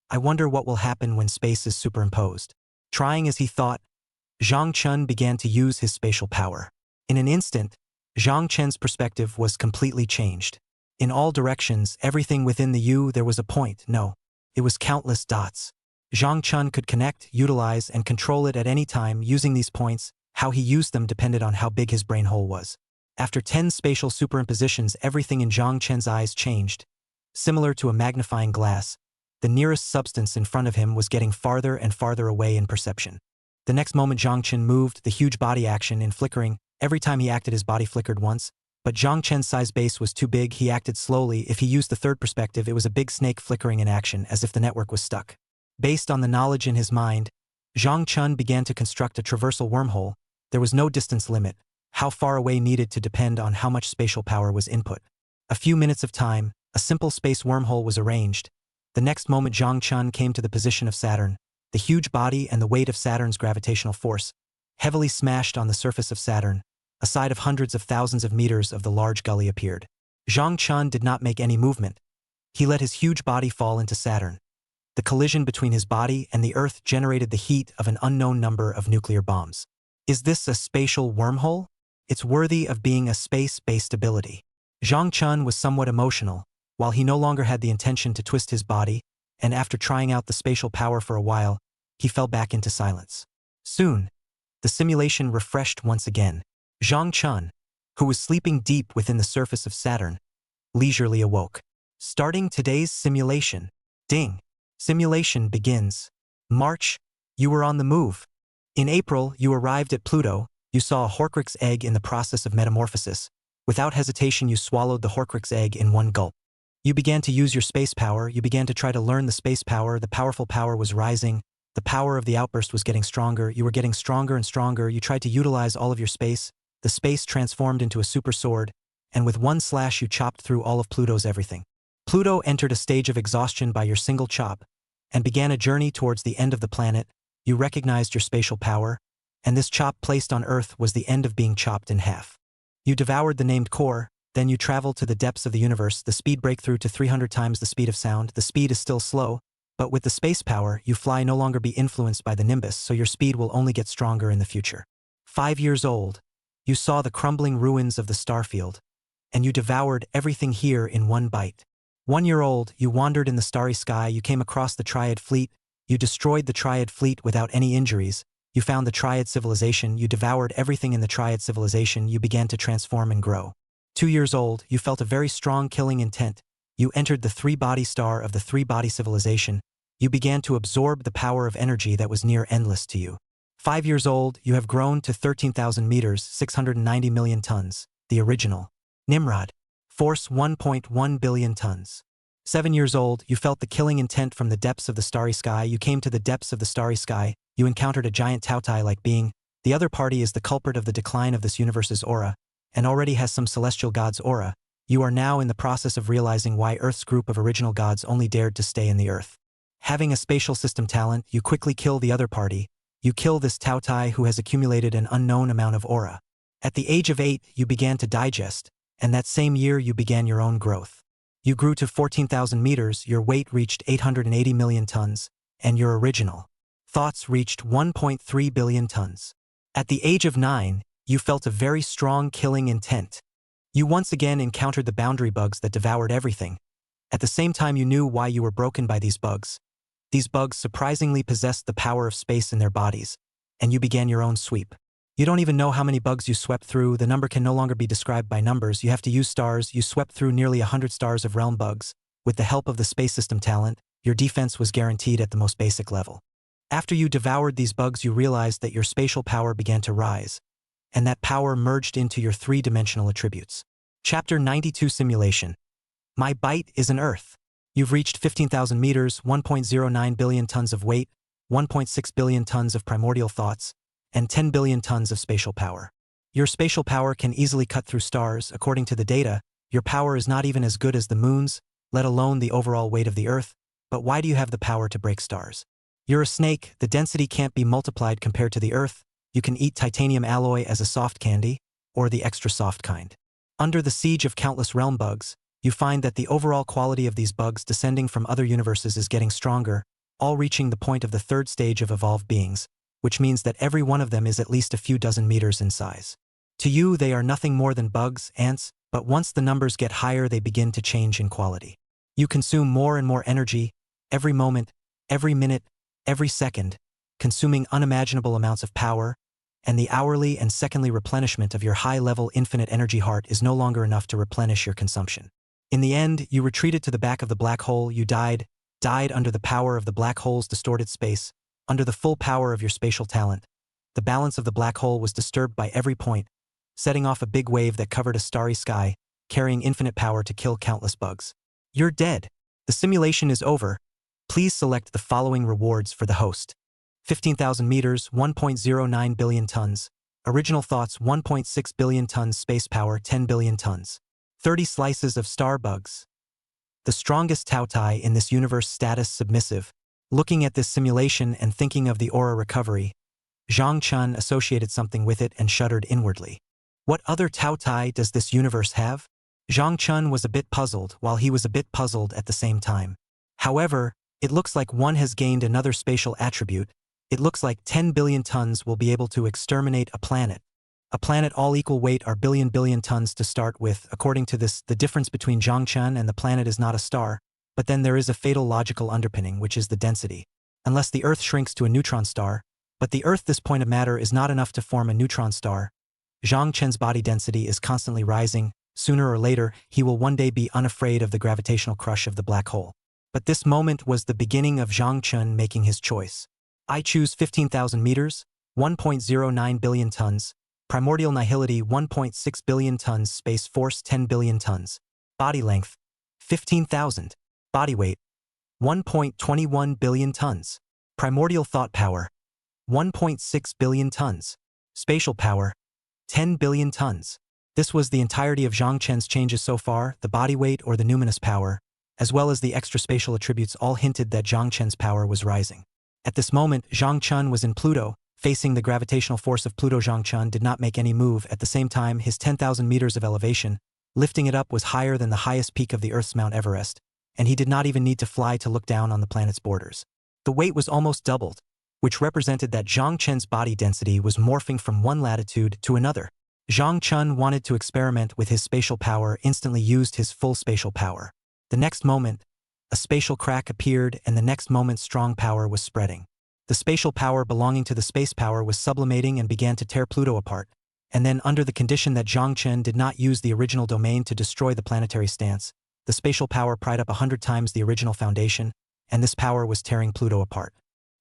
I wonder what will happen when space is superimposed. Trying as he thought, Zhang Chen began to use his spatial power. In an instant, Zhang Chen's perspective was completely changed. In all directions, everything within the U, there was a point. No, it was countless dots. Zhang Chen could connect, utilize, and control it at any time using these points. How he used them depended on how big his brain hole was. After 10 spatial superimpositions, everything in Zhang Chen's eyes changed. Similar to a magnifying glass, the nearest substance in front of him was getting farther and farther away in perception. The next moment Zhang Chen moved, the huge body action in flickering. Every time he acted, his body flickered once, but Zhang Chen's size base was too big. He acted slowly. If he used the third perspective, it was a big snake flickering in action, as if the network was stuck. Based on the knowledge in his mind, Zhang Chen began to construct a traversal wormhole. There was no distance limit. How far away needed to depend on how much spatial power was input. A few minutes of time, a simple space wormhole was arranged. The next moment Zhang Chen came to the position of Saturn. The huge body and the weight of Saturn's gravitational force heavily smashed on the surface of Saturn. A side of hundreds of thousands of meters of the large gully appeared. Zhang Chen did not make any movement. He let his huge body fall into Saturn. The collision between his body and the Earth generated the heat of an unknown number of nuclear bombs. Is this a spatial wormhole? It's worthy of being a space-based ability. Zhang Chen was somewhat emotional, while he no longer had the intention to twist his body, and after trying out the spatial power for a while, he fell back into silence. Soon, the simulation refreshed once again. Zhang Chen, who was sleeping deep within the surface of Saturn, leisurely awoke. Starting today's simulation. Ding. Simulation begins. March, you were on the move. In April, you arrived at Pluto. You saw a Horcrux egg in the process of metamorphosis. Without hesitation, you swallowed the Horcrux egg in one gulp. You began to use your space power. You began to try to learn the space power. The powerful power was rising. The power of the outburst was getting stronger. You were getting stronger and stronger. You tried to utilize all of your space. The space transformed into a super sword, and with one slash you chopped through all of Pluto's everything. Pluto entered a stage of exhaustion by your single chop, and began a journey towards the end of the planet. You recognized your spatial power, and this chop placed on Earth was the end of being chopped in half. You devoured the named core, then you traveled to the depths of the universe. The speed breakthrough to 300 times the speed of sound. The speed is still slow, but with the space power, you fly no longer be influenced by the nimbus, so your speed will only get stronger in the future. 5 years old. You saw the crumbling ruins of the starfield, and you devoured everything here in one bite. 1 year old, you wandered in the starry sky. You came across the Triad fleet. You destroyed the Triad fleet without any injuries. You found the Triad civilization. You devoured everything in the Triad civilization. You began to transform and grow. 2 years old, you felt a very strong killing intent. You entered the three-body star of the three-body civilization. You began to absorb the power of energy that was near endless to you. 5 years old, you have grown to 13,000 meters, 690 million tons, the original. Nimrod. Force 1.1 billion tons. 7 years old, you felt the killing intent from the depths of the starry sky. You came to the depths of the starry sky. You encountered a giant Tautai-like being. The other party is the culprit of the decline of this universe's aura, and already has some celestial god's aura. You are now in the process of realizing why Earth's group of original gods only dared to stay in the Earth. Having a spatial system talent, you quickly kill the other party. You kill this Tautai who has accumulated an unknown amount of aura. At the age of 8, you began to digest, and that same year you began your own growth. You grew to 14,000 meters, your weight reached 880 million tons, and your original thoughts reached 1.3 billion tons. At the age of 9, you felt a very strong killing intent. You once again encountered the boundary bugs that devoured everything. At the same time you knew why you were broken by these bugs. These bugs surprisingly possessed the power of space in their bodies, and you began your own sweep. You don't even know how many bugs you swept through. The number can no longer be described by numbers. You have to use stars. You swept through nearly 100 stars of realm bugs. With the help of the space system talent, your defense was guaranteed at the most basic level. After you devoured these bugs, you realized that your spatial power began to rise, and that power merged into your three-dimensional attributes. Chapter 92 Simulation. My bite is an Earth. You've reached 15,000 meters, 1.09 billion tons of weight, 1.6 billion tons of primordial thoughts, and 10 billion tons of spatial power. Your spatial power can easily cut through stars. According to the data, your power is not even as good as the moon's, let alone the overall weight of the Earth. But why do you have the power to break stars? You're a snake, the density can't be multiplied compared to the Earth. You can eat titanium alloy as a soft candy, or the extra soft kind. Under the siege of countless realm bugs, you find that the overall quality of these bugs descending from other universes is getting stronger, all reaching the point of the third stage of evolved beings, which means that every one of them is at least a few dozen meters in size. To you, they are nothing more than bugs, ants, but once the numbers get higher, they begin to change in quality. You consume more and more energy, every moment, every minute, every second, consuming unimaginable amounts of power, and the hourly and secondly replenishment of your high-level infinite energy heart is no longer enough to replenish your consumption. In the end, you retreated to the back of the black hole. You died under the power of the black hole's distorted space, under the full power of your spatial talent. The balance of the black hole was disturbed by every point, setting off a big wave that covered a starry sky, carrying infinite power to kill countless bugs. You're dead. The simulation is over. Please select the following rewards for the host. 15,000 meters, 1.09 billion tons. Original thoughts, 1.6 billion tons. Space power, 10 billion tons. 30 slices of star bugs. The strongest Tautai in this universe. Status submissive. Looking at this simulation and thinking of the aura recovery, Zhang Chun associated something with it and shuddered inwardly. What other Tautai does this universe have? Zhang Chun was a bit puzzled, while he was a bit puzzled at the same time. However, it looks like one has gained another spatial attribute. It looks like 10 billion tons will be able to exterminate a planet. A planet all equal weight are billion tons to start with. According to this, the difference between Zhang Chun and the planet is not a star, but then there is a fatal logical underpinning, which is the density. Unless the Earth shrinks to a neutron star, but the Earth, this point of matter, is not enough to form a neutron star. Zhang Chen's body density is constantly rising. Sooner or later, he will one day be unafraid of the gravitational crush of the black hole. But this moment was the beginning of Zhang Chun making his choice. I choose 15,000 meters, 1.09 billion tons, primordial nihility 1.6 billion tons, space force 10 billion tons, body length 15,000, body weight 1.21 billion tons, primordial thought power 1.6 billion tons, spatial power 10 billion tons. This was the entirety of Zhang Chen's changes so far. The body weight or the numinous power, as well as the extra spatial attributes, all hinted that Zhang Chen's power was rising. At this moment, Zhang Chun was in Pluto, facing the gravitational force of Pluto. Zhang Chun did not make any move. At the same time, his 10,000 meters of elevation, lifting it up, was higher than the highest peak of the Earth's Mount Everest, and he did not even need to fly to look down on the planet's borders. The weight was almost doubled, which represented that Zhang Chen's body density was morphing from one latitude to another. Zhang Chun wanted to experiment with his spatial power, instantly used his full spatial power. The next moment, a spatial crack appeared, and the next moment strong power was spreading. The spatial power belonging to the space power was sublimating and began to tear Pluto apart, and then under the condition that Zhang Chen did not use the original domain to destroy the planetary stance, the spatial power pried up 100 times the original foundation, and this power was tearing Pluto apart.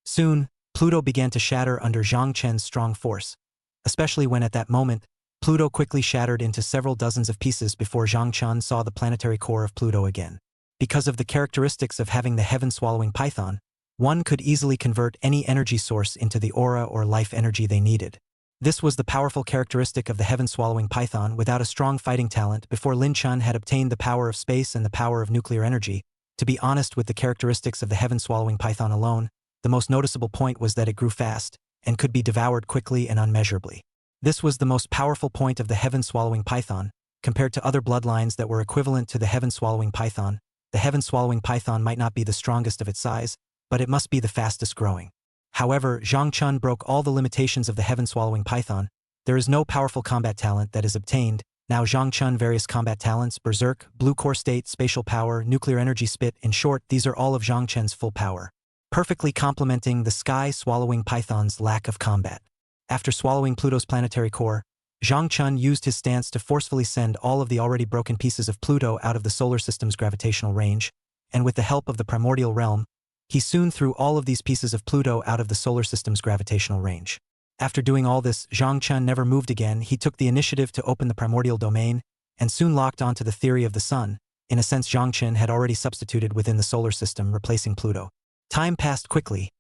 Soon, Pluto began to shatter under Zhang Chen's strong force, especially when at that moment, Pluto quickly shattered into several dozens of pieces before Zhang Chun saw the planetary core of Pluto again. Because of the characteristics of having the heaven-swallowing python, one could easily convert any energy source into the aura or life energy they needed. This was the powerful characteristic of the heaven-swallowing python. Without a strong fighting talent, before Lin Chun had obtained the power of space and the power of nuclear energy, to be honest with the characteristics of the heaven-swallowing python alone, the most noticeable point was that it grew fast and could be devoured quickly and unmeasurably. This was the most powerful point of the heaven-swallowing python. Compared to other bloodlines that were equivalent to the heaven-swallowing python, the heaven-swallowing python might not be the strongest of its size, but it must be the fastest growing. However, Zhang Chun broke all the limitations of the heaven-swallowing python. There is no powerful combat talent that is obtained. Now Zhang Chun various combat talents, berserk, blue core state, spatial power, nuclear energy spit. In short, these are all of Zhang Chen's full power, perfectly complementing the sky-swallowing python's lack of combat. After swallowing Pluto's planetary core, Zhang Chun used his stance to forcefully send all of the already broken pieces of Pluto out of the solar system's gravitational range, and with the help of the primordial realm, He soon threw all of these pieces of Pluto out of the solar system's gravitational range. After doing all this, Zhang Chun never moved again. He took the initiative to open the primordial domain and soon locked onto the theory of the sun. In a sense, Zhang Chun had already substituted within the solar system, replacing Pluto. Time passed quickly.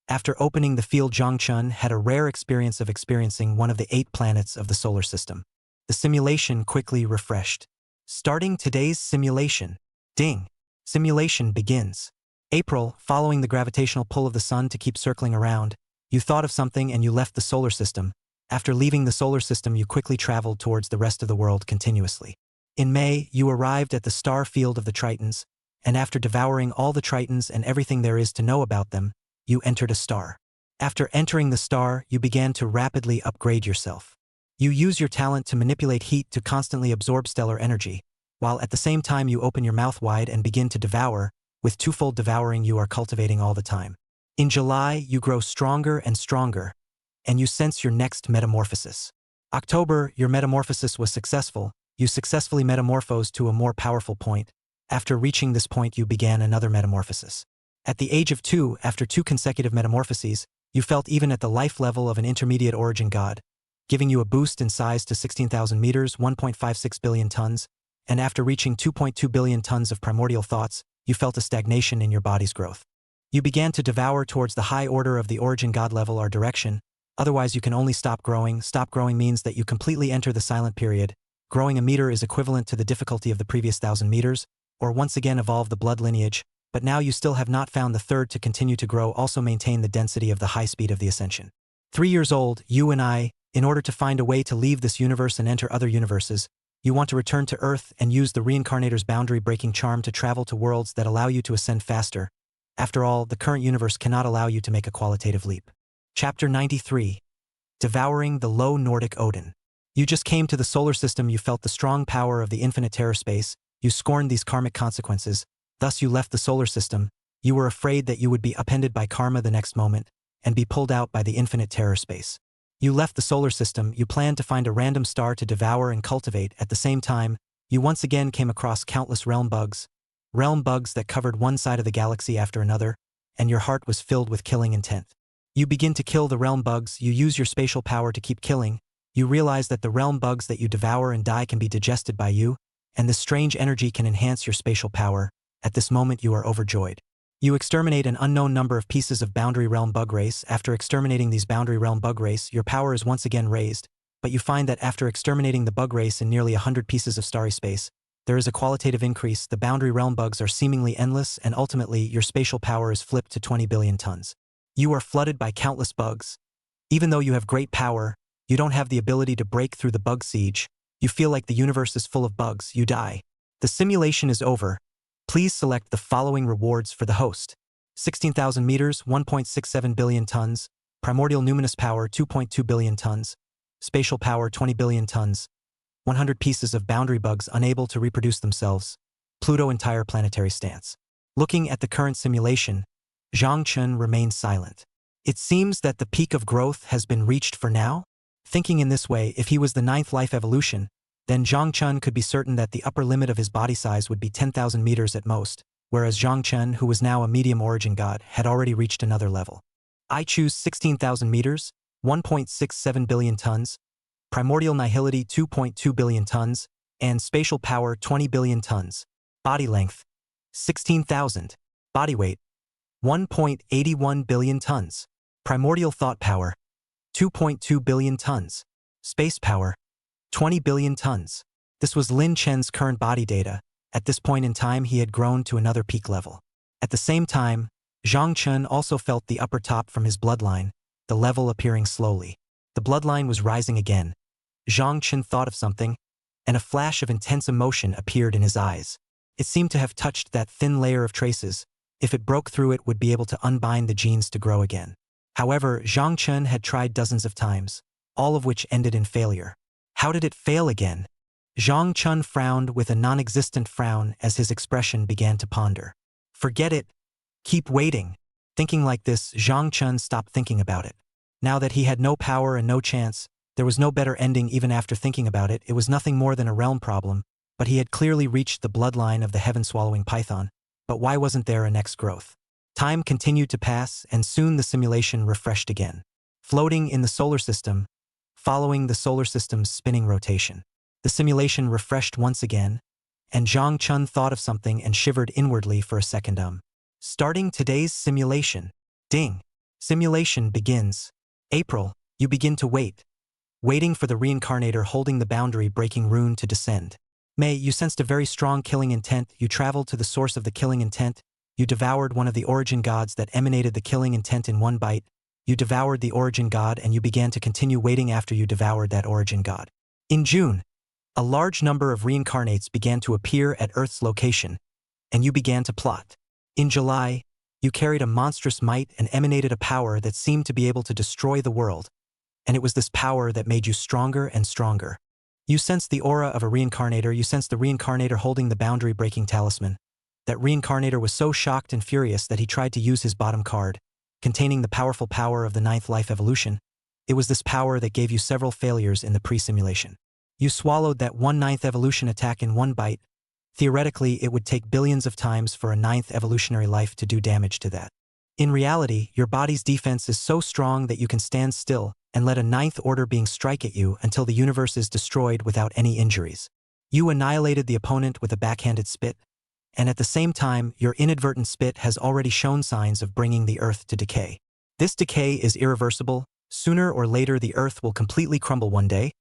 After opening the field, Zhang Chun had a rare experience of experiencing one of the 8 planets of the solar system. The simulation quickly refreshed. Starting today's simulation. Ding. Simulation begins. April, following the gravitational pull of the sun to keep circling around, you thought of something and you left the solar system. After leaving the solar system, you quickly traveled towards the rest of the world continuously. In May, you arrived at the star field of the Tritons, and after devouring all the Tritons and everything there is to know about them, you entered a star. After entering the star, you began to rapidly upgrade yourself. You use your talent to manipulate heat to constantly absorb stellar energy, while at the same time you open your mouth wide and begin to devour. With twofold devouring you are cultivating all the time. In July, you grow stronger and stronger, and you sense your next metamorphosis. October, your metamorphosis was successful. You successfully metamorphosed to a more powerful point. After reaching this point, you began another metamorphosis. At the age of 2, after 2 consecutive metamorphoses, you felt even at the life level of an intermediate origin god, giving you a boost in size to 16,000 meters, 1.56 billion tons, and after reaching 2.2 billion tons of primordial thoughts, you felt a stagnation in your body's growth. You began to devour towards the high order of the origin god level or direction, otherwise you can only stop growing. Stop growing means that you completely enter the silent period. Growing a meter is equivalent to the difficulty of the previous 1,000 meters, or once again evolve the blood lineage, but now you still have not found the third to continue to grow. Also maintain the density of the high speed of the ascension. 3 years old, you and I, in order to find a way to leave this universe and enter other universes, you want to return to Earth and use the reincarnator's boundary-breaking charm to travel to worlds that allow you to ascend faster. After all, the current universe cannot allow you to make a qualitative leap. Chapter 93. Devouring the Low Nordic Odin. You just came to the solar system. You felt the strong power of the infinite terror space. You scorned these karmic consequences. Thus you left the solar system. You were afraid that you would be upended by karma the next moment and be pulled out by the infinite terror space. You left the solar system. You planned to find a random star to devour and cultivate. At the same time, you once again came across countless realm bugs that covered one side of the galaxy after another, and your heart was filled with killing intent. You begin to kill the realm bugs. You use your spatial power to keep killing. You realize that the realm bugs that you devour and die can be digested by you, and this strange energy can enhance your spatial power. At this moment you are overjoyed. You exterminate an unknown number of pieces of boundary realm bug race. After exterminating these boundary realm bug race, your power is once again raised, but you find that after exterminating the bug race in nearly 100 pieces of starry space, there is a qualitative increase. The boundary realm bugs are seemingly endless, and ultimately your spatial power is flipped to 20 billion tons. You are flooded by countless bugs. Even though you have great power, you don't have the ability to break through the bug siege. You feel like the universe is full of bugs. You die. The simulation is over. Please select the following rewards for the host. 16,000 meters, 1.67 billion tons, primordial numinous power, 2.2 billion tons, spatial power, 20 billion tons, 100 pieces of boundary bugs unable to reproduce themselves, Pluto entire planetary stance. Looking at the current simulation, Zhang Chun remains silent. It seems that the peak of growth has been reached for now. Thinking in this way, if he was the 9th life evolution, then Zhang Chun could be certain that the upper limit of his body size would be 10,000 meters at most, whereas Zhang Chun, who was now a medium origin god, had already reached another level. I choose 16,000 meters, 1.67 billion tons, primordial nihility 2.2 billion tons, and spatial power 20 billion tons. Body length 16,000. Body weight 1.81 billion tons. Primordial thought power 2.2 billion tons. Space power 20 billion tons. This was Lin Chen's current body data. At this point in time, he had grown to another peak level. At the same time, Zhang Chun also felt the upper top from his bloodline, the level appearing slowly. The bloodline was rising again. Zhang Chun thought of something, and a flash of intense emotion appeared in his eyes. It seemed to have touched that thin layer of traces. If it broke through, it would be able to unbind the genes to grow again. However, Zhang Chun had tried dozens of times, all of which ended in failure. How did it fail again? Zhang Chun frowned with a non-existent frown as his expression began to ponder. Forget it. Keep waiting. Thinking like this, Zhang Chun stopped thinking about it. Now that he had no power and no chance, there was no better ending. Even after thinking about it, it was nothing more than a realm problem, but he had clearly reached the bloodline of the heaven-swallowing python. But why wasn't there a next growth? Time continued to pass, and soon the simulation refreshed again. Floating in the solar system, following the solar system's spinning rotation. The simulation refreshed once again, and Zhang Chun thought of something and shivered inwardly for a second. Starting today's simulation. Ding. Simulation begins. April, you begin to wait. Waiting for the reincarnator holding the boundary-breaking rune to descend. May, you sensed a very strong killing intent. You traveled to the source of the killing intent. You devoured one of the origin gods that emanated the killing intent in one bite. You devoured the origin god, and you began to continue waiting after you devoured that origin god. In June, a large number of reincarnates began to appear at Earth's location, and you began to plot. In July, you carried a monstrous might and emanated a power that seemed to be able to destroy the world, and it was this power that made you stronger and stronger. You sensed the aura of a reincarnator. You sensed the reincarnator holding the boundary-breaking talisman. That reincarnator was so shocked and furious that he tried to use his bottom card, containing the powerful power of the 9th life evolution. It was this power that gave you several failures in the pre-simulation. You swallowed that 9th evolution attack in one bite. Theoretically, it would take billions of times for a 9th evolutionary life to do damage to that. In reality, your body's defense is so strong that you can stand still and let a 9th order being strike at you until the universe is destroyed without any injuries. You annihilated the opponent with a backhanded spit, and at the same time, your inadvertent spit has already shown signs of bringing the Earth to decay. This decay is irreversible. Sooner or later, the Earth will completely crumble one day.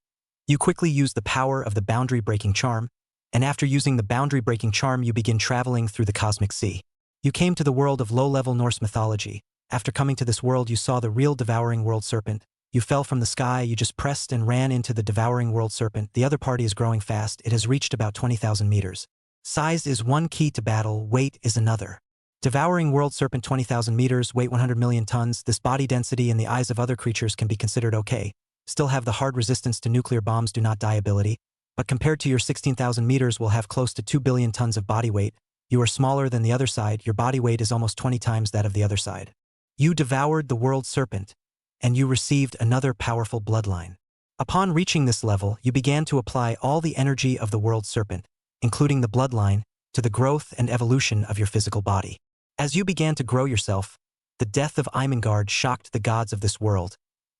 You quickly use the power of the boundary-breaking charm, and after using the boundary-breaking charm, you begin traveling through the cosmic sea. You came to the world of low-level Norse mythology. After coming to this world, you saw the real devouring world serpent. You fell from the sky, you just pressed and ran into the devouring world serpent. The other party is growing fast. It has reached about 20,000 meters. Size is one key to battle, weight is another. Devouring world serpent 20,000 meters, weight 100 million tons. This body density in the eyes of other creatures can be considered okay. Still have the hard resistance to nuclear bombs, do not die ability. But compared to your 16,000 meters, will have close to 2 billion tons of body weight. You are smaller than the other side. Your body weight is almost 20 times that of the other side. You devoured the world serpent, and you received another powerful bloodline. Upon reaching this level, you began to apply all the energy of the world serpent, including the bloodline, to the growth and evolution of your physical body. As you began to grow yourself, the death of Imengard shocked the gods of this world,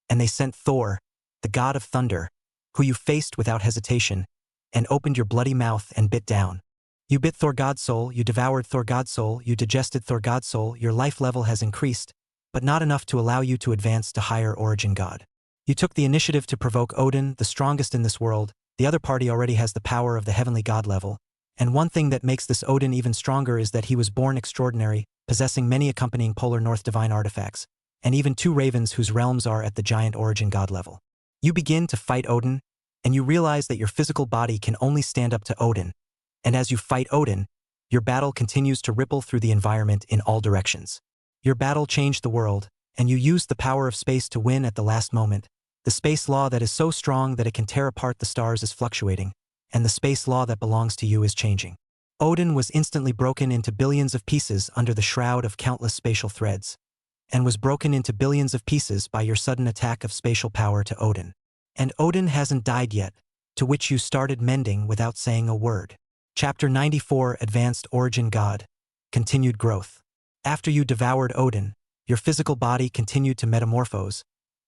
and they sent Thor, the god of thunder, who you faced without hesitation, and opened your bloody mouth and bit down. You bit Thor God's soul, you devoured Thor God's soul, you digested Thor God's soul. Your life level has increased, but not enough to allow you to advance to higher origin god. You took the initiative to provoke Odin, the strongest in this world. The other party already has the power of the heavenly god level, and one thing that makes this Odin even stronger is that he was born extraordinary, possessing many accompanying polar north divine artifacts, and even 2 ravens whose realms are at the giant origin god level. You begin to fight Odin, and you realize that your physical body can only stand up to Odin, and as you fight Odin, your battle continues to ripple through the environment in all directions. Your battle changed the world, and you used the power of space to win at the last moment. The space law that is so strong that it can tear apart the stars is fluctuating, and the space law that belongs to you is changing. Odin was instantly broken into billions of pieces under the shroud of countless spatial threads, and was broken into billions of pieces by your sudden attack of spatial power to Odin. And Odin hasn't died yet, to which you started mending without saying a word. Chapter 94, Advanced Origin God. Continued Growth. After you devoured Odin, your physical body continued to metamorphose,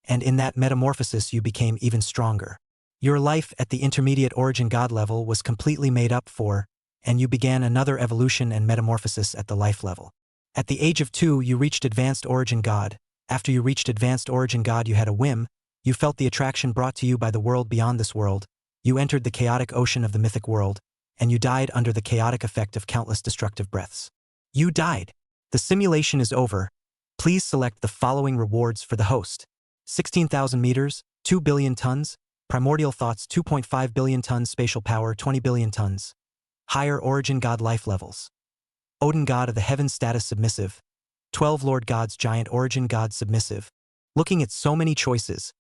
and in that metamorphosis you became even stronger. Your life at the intermediate origin god level was completely made up for, and you began another evolution and metamorphosis at the life level. At the age of 2, you reached advanced origin god. After you reached advanced origin god, you had a whim. You felt the attraction brought to you by the world beyond this world. You entered the chaotic ocean of the mythic world, and you died under the chaotic effect of countless destructive breaths. You died. The simulation is over. Please select the following rewards for the host. 16,000 meters, 2 billion tons, primordial thoughts 2.5 billion tons, spatial power 20 billion tons. Higher origin god life levels. Odin god of the heavens status submissive. 12 lord gods giant origin god submissive. Looking at so many choices,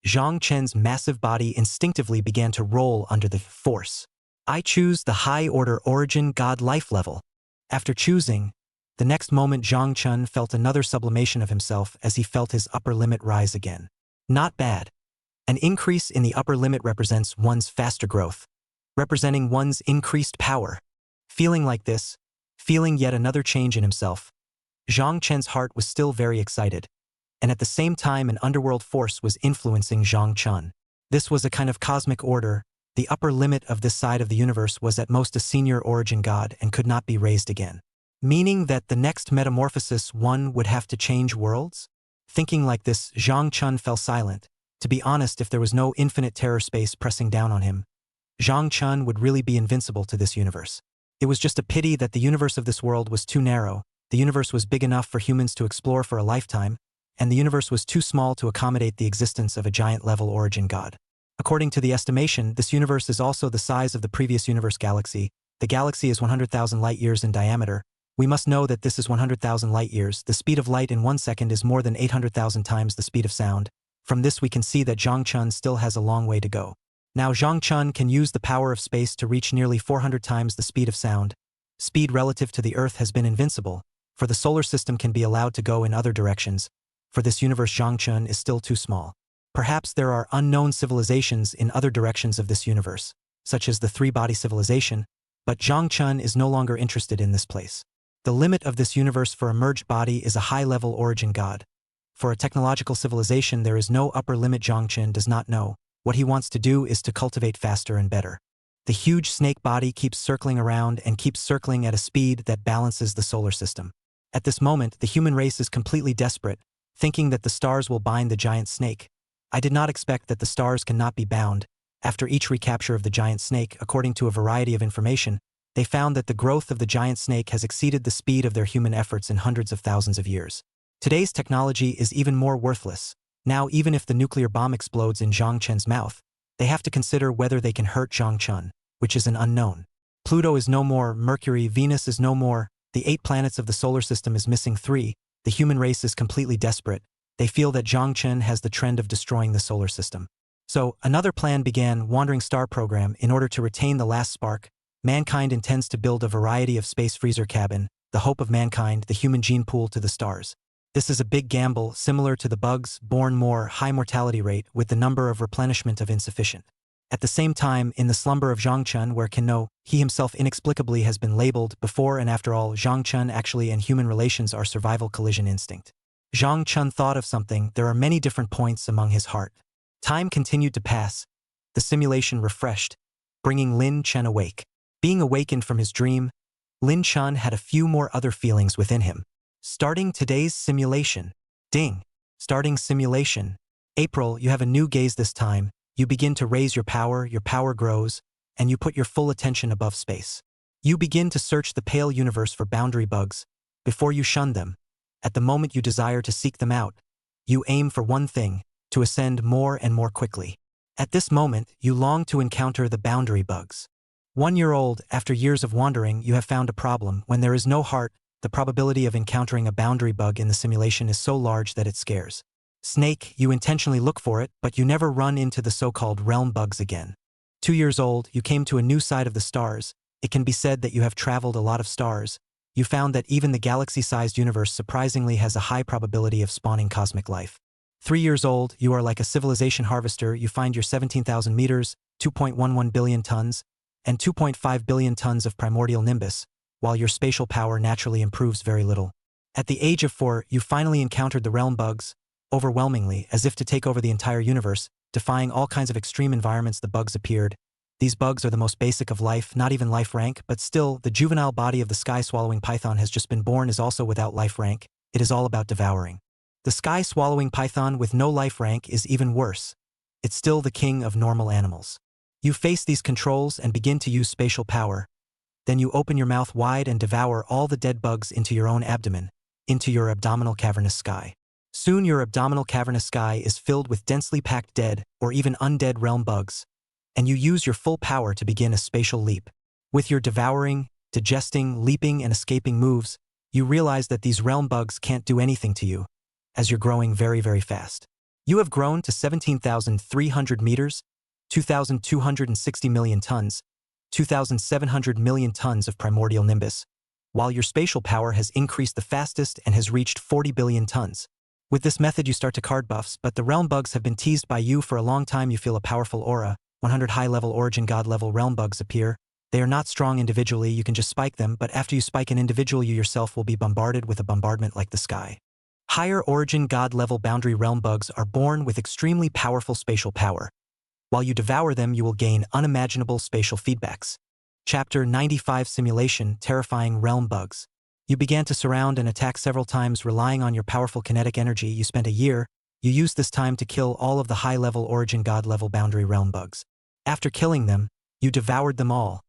Zhang Chen's massive body instinctively began to roll under the force. I choose the high order origin god life level. After choosing, the next moment Zhang Chen felt another sublimation of himself as he felt his upper limit rise again. Not bad. An increase in the upper limit represents one's faster growth, representing one's increased power. Feeling like this, feeling yet another change in himself, Zhang Chen's heart was still very excited, and at the same time an underworld force was influencing Zhang Chen. This was a kind of cosmic order. The upper limit of this side of the universe was at most a senior origin god and could not be raised again. Meaning that the next metamorphosis one would have to change worlds? Thinking like this, Zhang Chen fell silent. To be honest, if there was no infinite terror space pressing down on him, Zhang Chen would really be invincible to this universe. It was just a pity that the universe of this world was too narrow. The universe was big enough for humans to explore for a lifetime, and the universe was too small to accommodate the existence of a giant-level origin god. According to the estimation, this universe is also the size of the previous universe galaxy. The galaxy is 100,000 light-years in diameter. We must know that this is 100,000 light-years. The speed of light in 1 second is more than 800,000 times the speed of sound. From this we can see that Zhang Chen still has a long way to go. Now Zhang Chen can use the power of space to reach nearly 400 times the speed of sound. Speed relative to the Earth has been invincible, for the solar system can be allowed to go in other directions. For this universe, Zhang Chen is still too small. Perhaps there are unknown civilizations in other directions of this universe, such as the three-body civilization, but Zhang Chen is no longer interested in this place. The limit of this universe for a merged body is a high-level origin god. For a technological civilization, there is no upper limit. Zhang Chen does not know. What he wants to do is to cultivate faster and better. The huge snake body keeps circling around and keeps circling at a speed that balances the solar system. At this moment, the human race is completely desperate, thinking that the stars will bind the giant snake. I did not expect that the stars cannot be bound. After each recapture of the giant snake, according to a variety of information, they found that the growth of the giant snake has exceeded the speed of their human efforts in hundreds of thousands of years. Today's technology is even more worthless. Now, even if the nuclear bomb explodes in Zhang Chen's mouth, they have to consider whether they can hurt Zhang Chen, which is an unknown. Pluto is no more, Mercury, Venus is no more, the 8 planets of the solar system is missing 3, the human race is completely desperate. They feel that Zhang Chen has the trend of destroying the solar system. So, another plan began, Wandering Star Program. In order to retain the last spark, mankind intends to build a variety of space freezer cabin, the hope of mankind, the human gene pool to the stars. This is a big gamble, similar to the bugs, born more, high mortality rate, with the number of replenishment of insufficient. At the same time, in the slumber of Zhang Chen, where can know, he himself inexplicably has been labeled, before and after all, Zhang Chen actually and human relations are survival collision instinct. Zhang Chen thought of something. There are many different points among his heart. Time continued to pass. The simulation refreshed, bringing Lin Chen awake. Being awakened from his dream, Lin Chen had a few more other feelings within him. Starting today's simulation. Ding. Starting simulation. April, you have a new gaze this time. You begin to raise your power grows, and you put your full attention above space. You begin to search the pale universe for boundary bugs, before you shun them. At the moment you desire to seek them out, you aim for one thing, to ascend more and more quickly. At this moment, you long to encounter the boundary bugs. 1 year old, after years of wandering, you have found a problem. When there is no heart, the probability of encountering a boundary bug in the simulation is so large that it scares. Snake, you intentionally look for it, but you never run into the so-called realm bugs again. 2 years old, you came to a new side of the stars. It can be said that you have traveled a lot of stars. You found that even the galaxy-sized universe surprisingly has a high probability of spawning cosmic life. 3 years old, you are like a civilization harvester. You find your 17,000 meters, 2.11 billion tons, and 2.5 billion tons of primordial nimbus, while your spatial power naturally improves very little. At the age of 4, you finally encountered the realm bugs, overwhelmingly, as if to take over the entire universe, defying all kinds of extreme environments. The bugs appeared. These bugs are the most basic of life, not even life rank, but still, the juvenile body of the sky-swallowing python has just been born is also without life rank. It is all about devouring. The sky-swallowing python with no life rank is even worse. It's still the king of normal animals. You face these controls and begin to use spatial power. Then you open your mouth wide and devour all the dead bugs into your own abdomen, into your abdominal cavernous sky. Soon your abdominal cavernous sky is filled with densely packed dead, or even undead realm bugs, and you use your full power to begin a spatial leap. With your devouring, digesting, leaping, and escaping moves, you realize that these realm bugs can't do anything to you, as you're growing very, very fast. You have grown to 17,300 meters, 2,260 million tons, 2,700 million tons of primordial nimbus, while your spatial power has increased the fastest and has reached 40 billion tons. With this method you start to card buffs, but the realm bugs have been teased by you for a long time. You feel a powerful aura. 100 high-level origin god-level realm bugs appear. They are not strong individually, you can just spike them, but after you spike an individual, you yourself will be bombarded with a bombardment like the sky. Higher origin god-level boundary realm bugs are born with extremely powerful spatial power. While you devour them, you will gain unimaginable spatial feedbacks. Chapter 95 Simulation Terrifying Realm Bugs. You began to surround and attack several times, relying on your powerful kinetic energy. You spent a year. You used this time to kill all of the high-level origin god-level boundary realm bugs. After killing them, you devoured them all.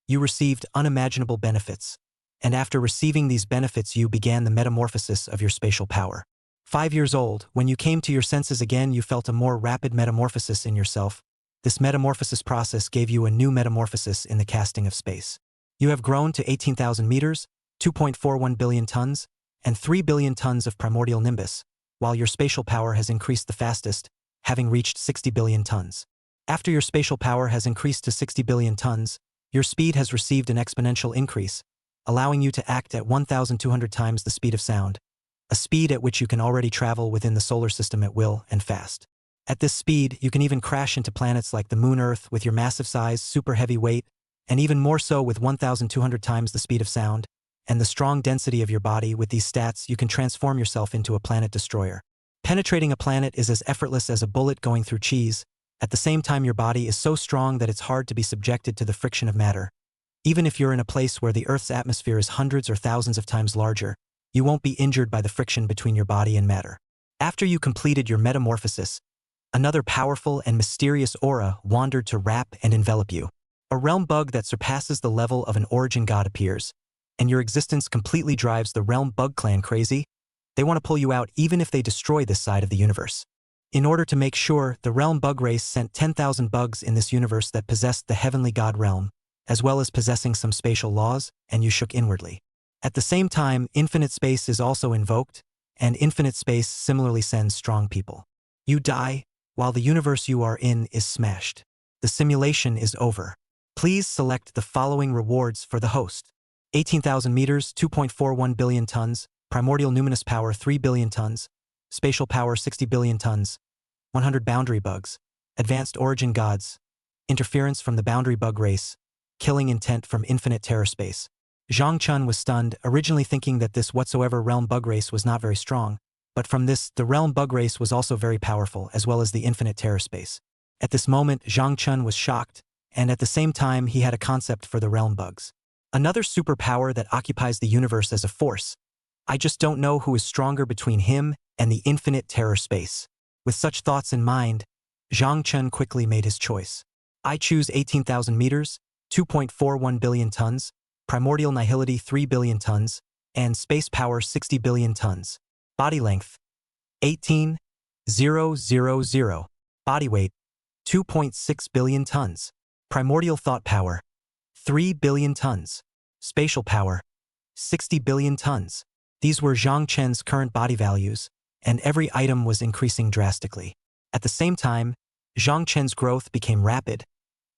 You received unimaginable benefits. And after receiving these benefits, you began the metamorphosis of your spatial power. 5 years old, when you came to your senses again, you felt a more rapid metamorphosis in yourself. This metamorphosis process gave you a new metamorphosis in the casting of space. You have grown to 18,000 meters, 2.41 billion tons, and 3 billion tons of primordial nimbus, while your spatial power has increased the fastest, having reached 60 billion tons. After your spatial power has increased to 60 billion tons, your speed has received an exponential increase, allowing you to act at 1,200 times the speed of sound, a speed at which you can already travel within the solar system at will and fast. At this speed, you can even crash into planets like the Moon Earth with your massive size, super heavy weight, and even more so with 1,200 times the speed of sound, and the strong density of your body. With these stats, you can transform yourself into a planet destroyer. Penetrating a planet is as effortless as a bullet going through cheese. At the same time, your body is so strong that it's hard to be subjected to the friction of matter. Even if you're in a place where the Earth's atmosphere is hundreds or thousands of times larger, you won't be injured by the friction between your body and matter. After you completed your metamorphosis, another powerful and mysterious aura wandered to wrap and envelop you. A realm bug that surpasses the level of an origin god appears, and your existence completely drives the realm bug clan crazy. They want to pull you out even if they destroy this side of the universe. In order to make sure, the realm bug race sent 10,000 bugs in this universe that possessed the heavenly god realm, as well as possessing some spatial laws, and you shook inwardly. At the same time, infinite space is also invoked, and infinite space similarly sends strong people. You die, while the universe you are in is smashed. The simulation is over. Please select the following rewards for the host. 18,000 meters, 2.41 billion tons, primordial numinous power 3 billion tons, spatial power 60 billion tons, 100 boundary bugs, advanced origin gods, interference from the boundary bug race, killing intent from infinite terror space. Zhang Chun was stunned, originally thinking that this whatsoever realm bug race was not very strong, but from this, the realm bug race was also very powerful, as well as the infinite terror space. At this moment, Zhang Chun was shocked, and at the same time, he had a concept for the realm bugs. Another superpower that occupies the universe as a force. I just don't know who is stronger between him and the infinite terror space. With such thoughts in mind, Zhang Chun quickly made his choice. I choose 18,000 meters, 2.41 billion tons, primordial nihility 3 billion tons, and space power 60 billion tons. Body length, 18,000. Body weight, 2.6 billion tons. Primordial thought power, 3 billion tons. Spatial power, 60 billion tons. These were Zhang Chen's current body values, and every item was increasing drastically. At the same time, Zhang Chen's growth became rapid,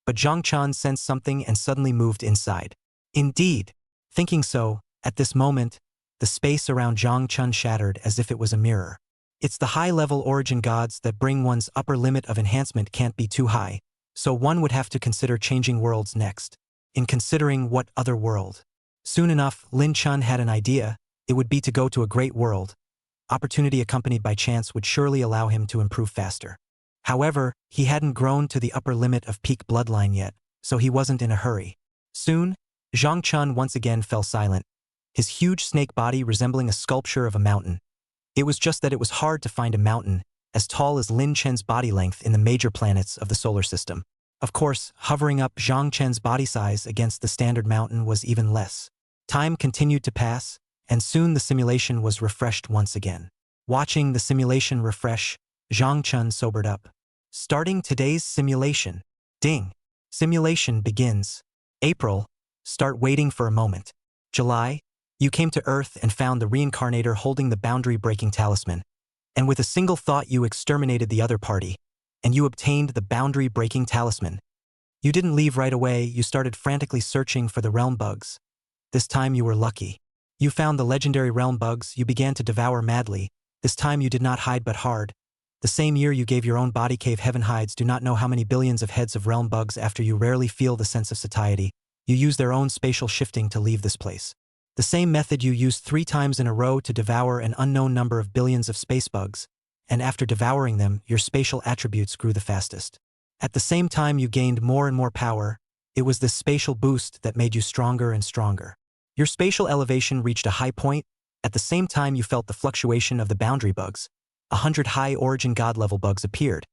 but Zhang Chen sensed something and suddenly moved inside. Indeed, thinking so, at this moment, the space around Zhang Chen shattered as if it was a mirror. It's the high-level origin gods that bring one's upper limit of enhancement can't be too high, so one would have to consider changing worlds next. In considering what other world? Soon enough, Lin Chun had an idea. It would be to go to a great world. Opportunity accompanied by chance would surely allow him to improve faster. However, he hadn't grown to the upper limit of peak bloodline yet, so he wasn't in a hurry. Soon, Zhang Chun once again fell silent, his huge snake body resembling a sculpture of a mountain. It was just that it was hard to find a mountain as tall as Lin Chen's body length in the major planets of the solar system. Of course, hovering up Zhang Chen's body size against the standard mountain was even less. Time continued to pass, and soon the simulation was refreshed once again. Watching the simulation refresh, Zhang Chun sobered up. Starting today's simulation. Ding. Simulation begins. April. Start waiting for a moment. July. You came to Earth and found the reincarnator holding the boundary-breaking talisman. And with a single thought you exterminated the other party, and you obtained the boundary-breaking talisman. You didn't leave right away, you started frantically searching for the realm bugs. This time you were lucky. You found the legendary realm bugs you began to devour madly. This time you did not hide but hard. The same year you gave your own body cave heaven hides do not know how many billions of heads of realm bugs after you rarely feel the sense of satiety. you use their own spatial shifting to leave this place. The same method you used 3 times in a row to devour an unknown number of billions of space bugs, and after devouring them, your spatial attributes grew the fastest. At the same time you gained more and more power, it was this spatial boost that made you stronger and stronger. Your spatial elevation reached a high point. At the same time you felt the fluctuation of the boundary bugs. 100 high origin god level bugs appeared.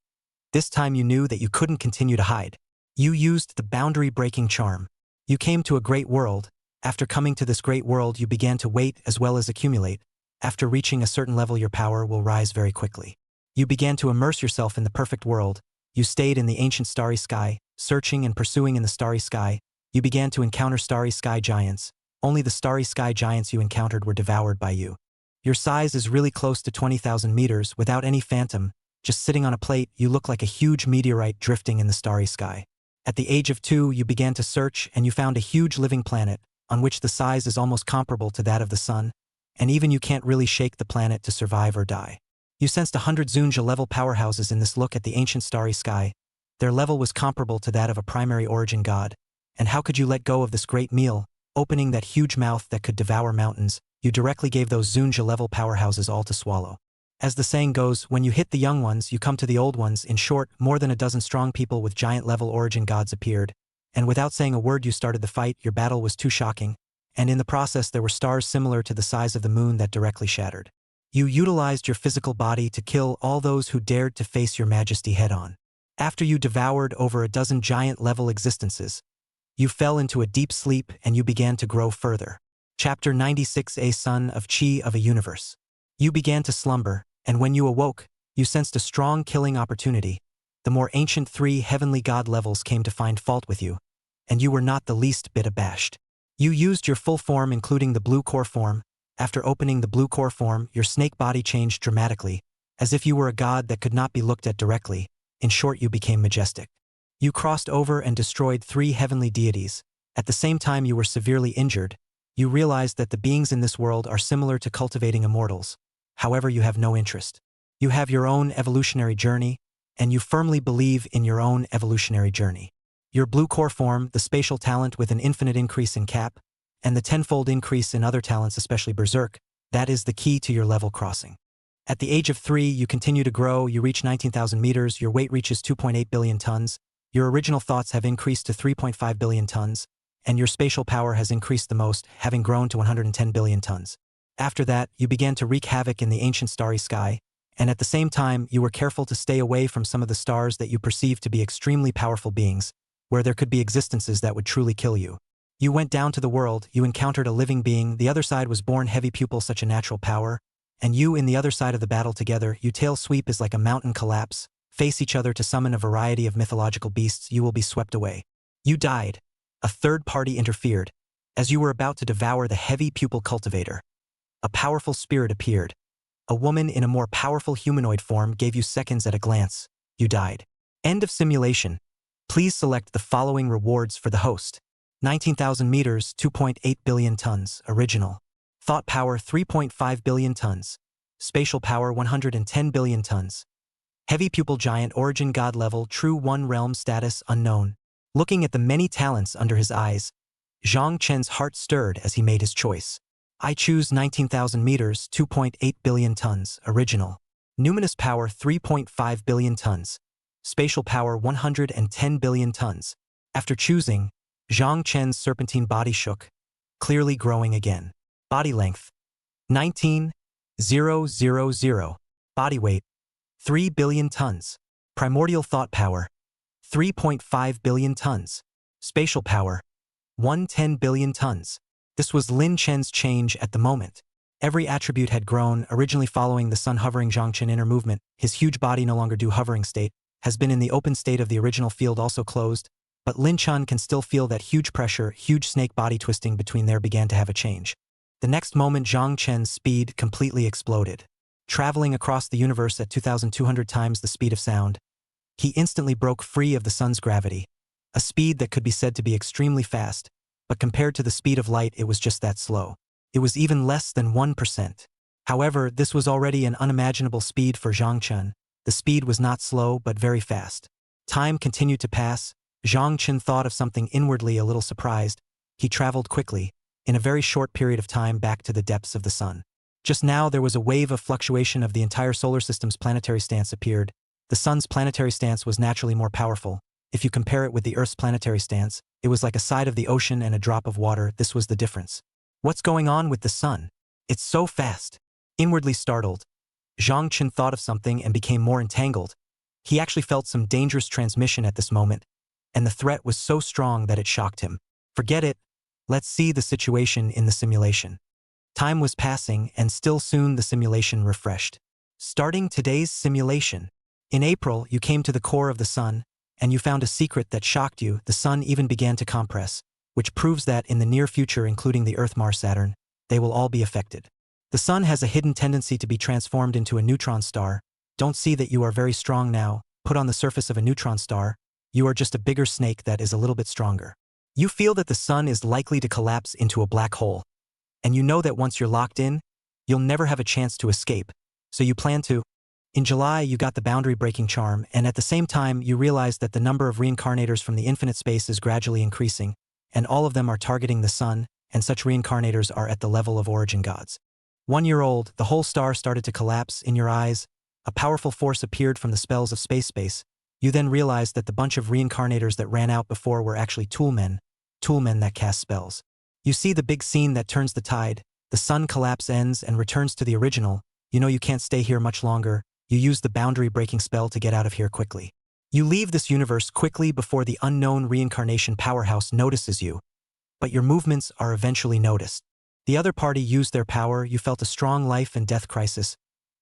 This time you knew that you couldn't continue to hide. You used the boundary breaking charm. You came to a great world. After coming to this great world you began to wait as well as accumulate. After reaching a certain level your power will rise very quickly. You began to immerse yourself in the perfect world. You stayed in the ancient starry sky, searching and pursuing in the starry sky. You began to encounter starry sky giants. Only the starry sky giants you encountered were devoured by you. Your size is really close to 20,000 meters without any phantom. Just sitting on a plate, you look like a huge meteorite drifting in the starry sky. At the age of 2, you began to search and you found a huge living planet, on which the size is almost comparable to that of the sun, and even you can't really shake the planet to survive or die. You sensed 100 Zunja level powerhouses in this look at the ancient starry sky. Their level was comparable to that of a primary origin god. And how could you let go of this great meal, opening that huge mouth that could devour mountains? You directly gave those Zunja level powerhouses all to swallow. As the saying goes, when you hit the young ones, you come to the old ones. In short, more than a dozen strong people with giant level origin gods appeared. And without saying a word you started the fight. Your battle was too shocking. And in the process there were stars similar to the size of the moon that directly shattered. You utilized your physical body to kill all those who dared to face your majesty head-on. After you devoured over a dozen giant-level existences, you fell into a deep sleep and you began to grow further. Chapter 96, A Son of Chi of a Universe. You began to slumber, and when you awoke, you sensed a strong killing opportunity. The more ancient 3 heavenly god levels came to find fault with you, and you were not the least bit abashed. You used your full form including the blue core form. After opening the blue core form, your snake body changed dramatically, as if you were a god that could not be looked at directly. In short, you became majestic. You crossed over and destroyed 3 heavenly deities. At the same time you were severely injured. You realized that the beings in this world are similar to cultivating immortals. However, you have no interest. You have your own evolutionary journey, and you firmly believe in your own evolutionary journey. Your blue core form, the spatial talent with an infinite increase in cap, and the 10-fold increase in other talents, especially Berserk, that is the key to your level crossing. At the age of 3, you continue to grow. You reach 19,000 meters, your weight reaches 2.8 billion tons, your original thoughts have increased to 3.5 billion tons, and your spatial power has increased the most, having grown to 110 billion tons. After that, you began to wreak havoc in the ancient starry sky, and at the same time, you were careful to stay away from some of the stars that you perceived to be extremely powerful beings, where there could be existences that would truly kill you. You went down to the world, you encountered a living being, the other side was born heavy pupil, such a natural power, and you in the other side of the battle together, you tail sweep is like a mountain collapse, face each other to summon a variety of mythological beasts, you will be swept away. You died. A third party interfered. As you were about to devour the heavy pupil cultivator, a powerful spirit appeared. A woman in a more powerful humanoid form gave you seconds at a glance. You died. End of simulation. Please select the following rewards for the host. 19,000 meters, 2.8 billion tons, original. Thought power, 3.5 billion tons. Spatial power, 110 billion tons. Heavy pupil giant, origin god level, true 1 realm status, unknown. Looking at the many talents under his eyes, Zhang Chen's heart stirred as he made his choice. I choose 19,000 meters, 2.8 billion tons, original. Numinous power, 3.5 billion tons. Spatial power, 110 billion tons. After choosing, Zhang Chen's serpentine body shook, clearly growing again. Body length, 19,000. Body weight, 3 billion tons. Primordial thought power, 3.5 billion tons. Spatial power, 110 billion tons. This was Lin Chen's change at the moment. Every attribute had grown, originally following the sun hovering. Zhang Chen inner movement, his huge body no longer do hovering state, has been in the open state of the original field also closed, but Lin Chen can still feel that huge pressure, huge snake body twisting between there began to have a change. The next moment Zhang Chen's speed completely exploded. Traveling across the universe at 2,200 times the speed of sound, he instantly broke free of the sun's gravity, a speed that could be said to be extremely fast, but compared to the speed of light it was just that slow. It was even less than 1%. However, this was already an unimaginable speed for Zhang Chen. The speed was not slow but very fast. Time continued to pass. Zhang Chen thought of something inwardly a little surprised. he traveled quickly, in a very short period of time back to the depths of the sun. Just now there was a wave of fluctuation of the entire solar system's planetary stance appeared. The sun's planetary stance was naturally more powerful. If you compare it with the Earth's planetary stance, it was like a side of the ocean and a drop of water. This was the difference. What's going on with the sun? It's so fast. Inwardly startled, Zhang Chen thought of something and became more entangled. He actually felt some dangerous transmission at this moment, and the threat was so strong that it shocked him. Forget it. Let's see the situation in the simulation. Time was passing, and still soon the simulation refreshed. Starting today's simulation. In April, you came to the core of the sun, and you found a secret that shocked you. The sun even began to compress, which proves that in the near future, including the Earth, Mars, Saturn, they will all be affected. The sun has a hidden tendency to be transformed into a neutron star. Don't see that you are very strong now. Put on the surface of a neutron star, you are just a bigger snake that is a little bit stronger. You feel that the sun is likely to collapse into a black hole. And you know that once you're locked in, you'll never have a chance to escape. So you plan to. In July, you got the boundary-breaking charm, and at the same time, you realized that the number of reincarnators from the infinite space is gradually increasing, and all of them are targeting the sun, and such reincarnators are at the level of origin gods. 1 year old, the whole star started to collapse in your eyes. A powerful force appeared from the spells of space. You then realized that the bunch of reincarnators that ran out before were actually toolmen that cast spells. You see the big scene that turns the tide. The sun collapse ends and returns to the original. You know you can't stay here much longer. You use the boundary-breaking spell to get out of here quickly. You leave this universe quickly before the unknown reincarnation powerhouse notices you. But your movements are eventually noticed. The other party used their power. You felt a strong life and death crisis.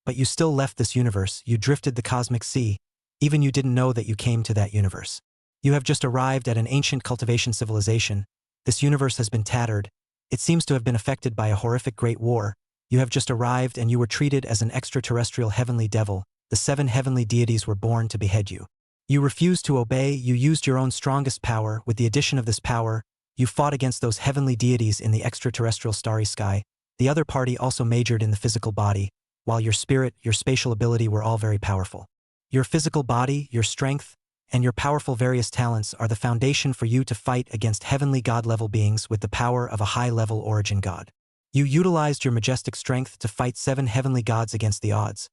But you still left this universe. You drifted the cosmic sea. Even you didn't know that you came to that universe. You have just arrived at an ancient cultivation civilization. This universe has been tattered. It seems to have been affected by a horrific great war. You have just arrived and you were treated as an extraterrestrial heavenly devil. The 7 heavenly deities were born to behead you. You refused to obey. You used your own strongest power. With the addition of this power, you fought against those heavenly deities in the extraterrestrial starry sky. The other party also majored in the physical body, while your spirit, your spatial ability were all very powerful. Your physical body, your strength, and your powerful various talents are the foundation for you to fight against heavenly god-level beings with the power of a high-level origin god. You utilized your majestic strength to fight 7 heavenly gods against the odds,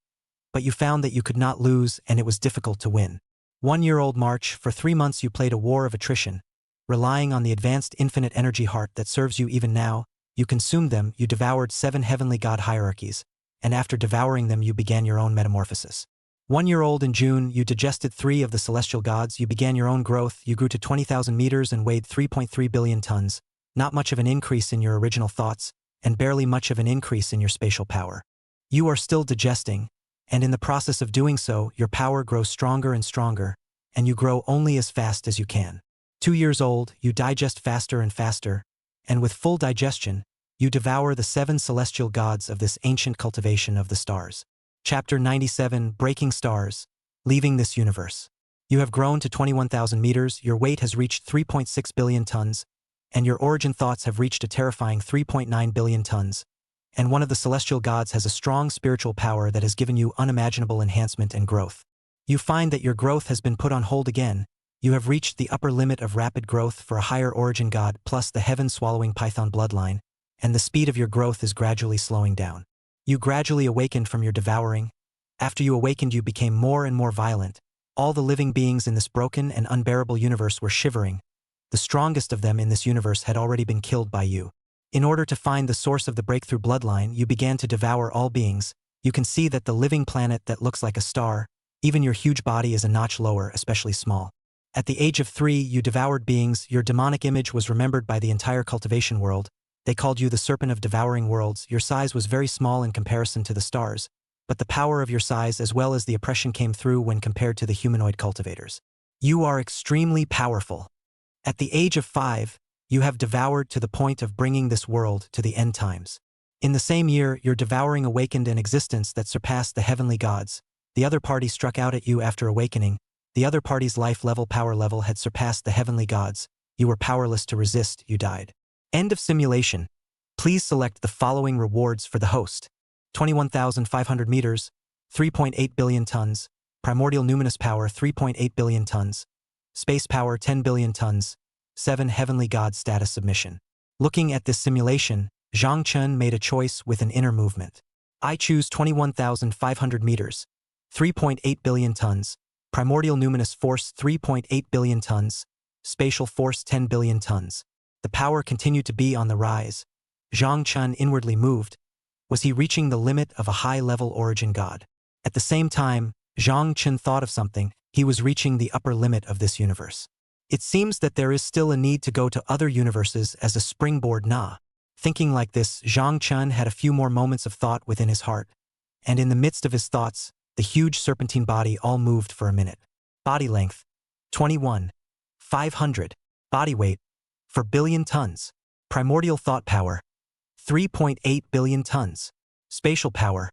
but you found that you could not lose and it was difficult to win. 1 year old March, for 3 months you played a war of attrition, relying on the advanced infinite energy heart that serves you even now. You consumed them, you devoured 7 heavenly god hierarchies, and after devouring them you began your own metamorphosis. 1 year old in June, you digested 3 of the celestial gods. You began your own growth. You grew to 20,000 meters and weighed 3.3 billion tons. Not much of an increase in your original thoughts, and barely much of an increase in your spatial power. You are still digesting, and in the process of doing so, your power grows stronger and stronger, and you grow only as fast as you can. 2 years old, you digest faster and faster, and with full digestion, you devour the 7 celestial gods of this ancient cultivation of the stars. Chapter 97, Breaking Stars, Leaving This Universe. You have grown to 21,000 meters, your weight has reached 3.6 billion tons, and your origin thoughts have reached a terrifying 3.9 billion tons, and one of the celestial gods has a strong spiritual power that has given you unimaginable enhancement and growth. You find that your growth has been put on hold again. You have reached the upper limit of rapid growth for a higher origin god plus the heaven-swallowing python bloodline, and the speed of your growth is gradually slowing down. You gradually awakened from your devouring. After you awakened, you became more and more violent. All the living beings in this broken and unbearable universe were shivering. The strongest of them in this universe had already been killed by you. In order to find the source of the breakthrough bloodline, you began to devour all beings. You can see that the living planet that looks like a star, even your huge body is a notch lower, especially small. At the age of 3, you devoured beings. Your demonic image was remembered by the entire cultivation world. They called you the Serpent of Devouring Worlds. Your size was very small in comparison to the stars, but the power of your size as well as the oppression came through when compared to the humanoid cultivators. You are extremely powerful. At the age of 5, you have devoured to the point of bringing this world to the end times. In the same year, your devouring awakened an existence that surpassed the heavenly gods. The other party struck out at you after awakening. The other party's life level power level had surpassed the heavenly gods. You were powerless to resist, you died. End of simulation. Please select the following rewards for the host. 21,500 meters, 3.8 billion tons, primordial numinous power 3.8 billion tons, space power 10 billion tons, 7 heavenly god status submission. Looking at this simulation, Zhang Chen made a choice with an inner movement. I choose 21,500 meters, 3.8 billion tons, primordial numinous force 3.8 billion tons, spatial force 10 billion tons. The power continued to be on the rise. Zhang Chen inwardly moved. Was he reaching the limit of a high-level origin god? At the same time, Zhang Chen thought of something. He was reaching the upper limit of this universe. It seems that there is still a need to go to other universes as a springboard na. Thinking like this, Zhang Chen had a few more moments of thought within his heart. And in the midst of his thoughts, the huge serpentine body all moved for a minute. Body length, 21,500. Body weight, 4 billion tons. Primordial thought power, 3.8 billion tons. Spatial power,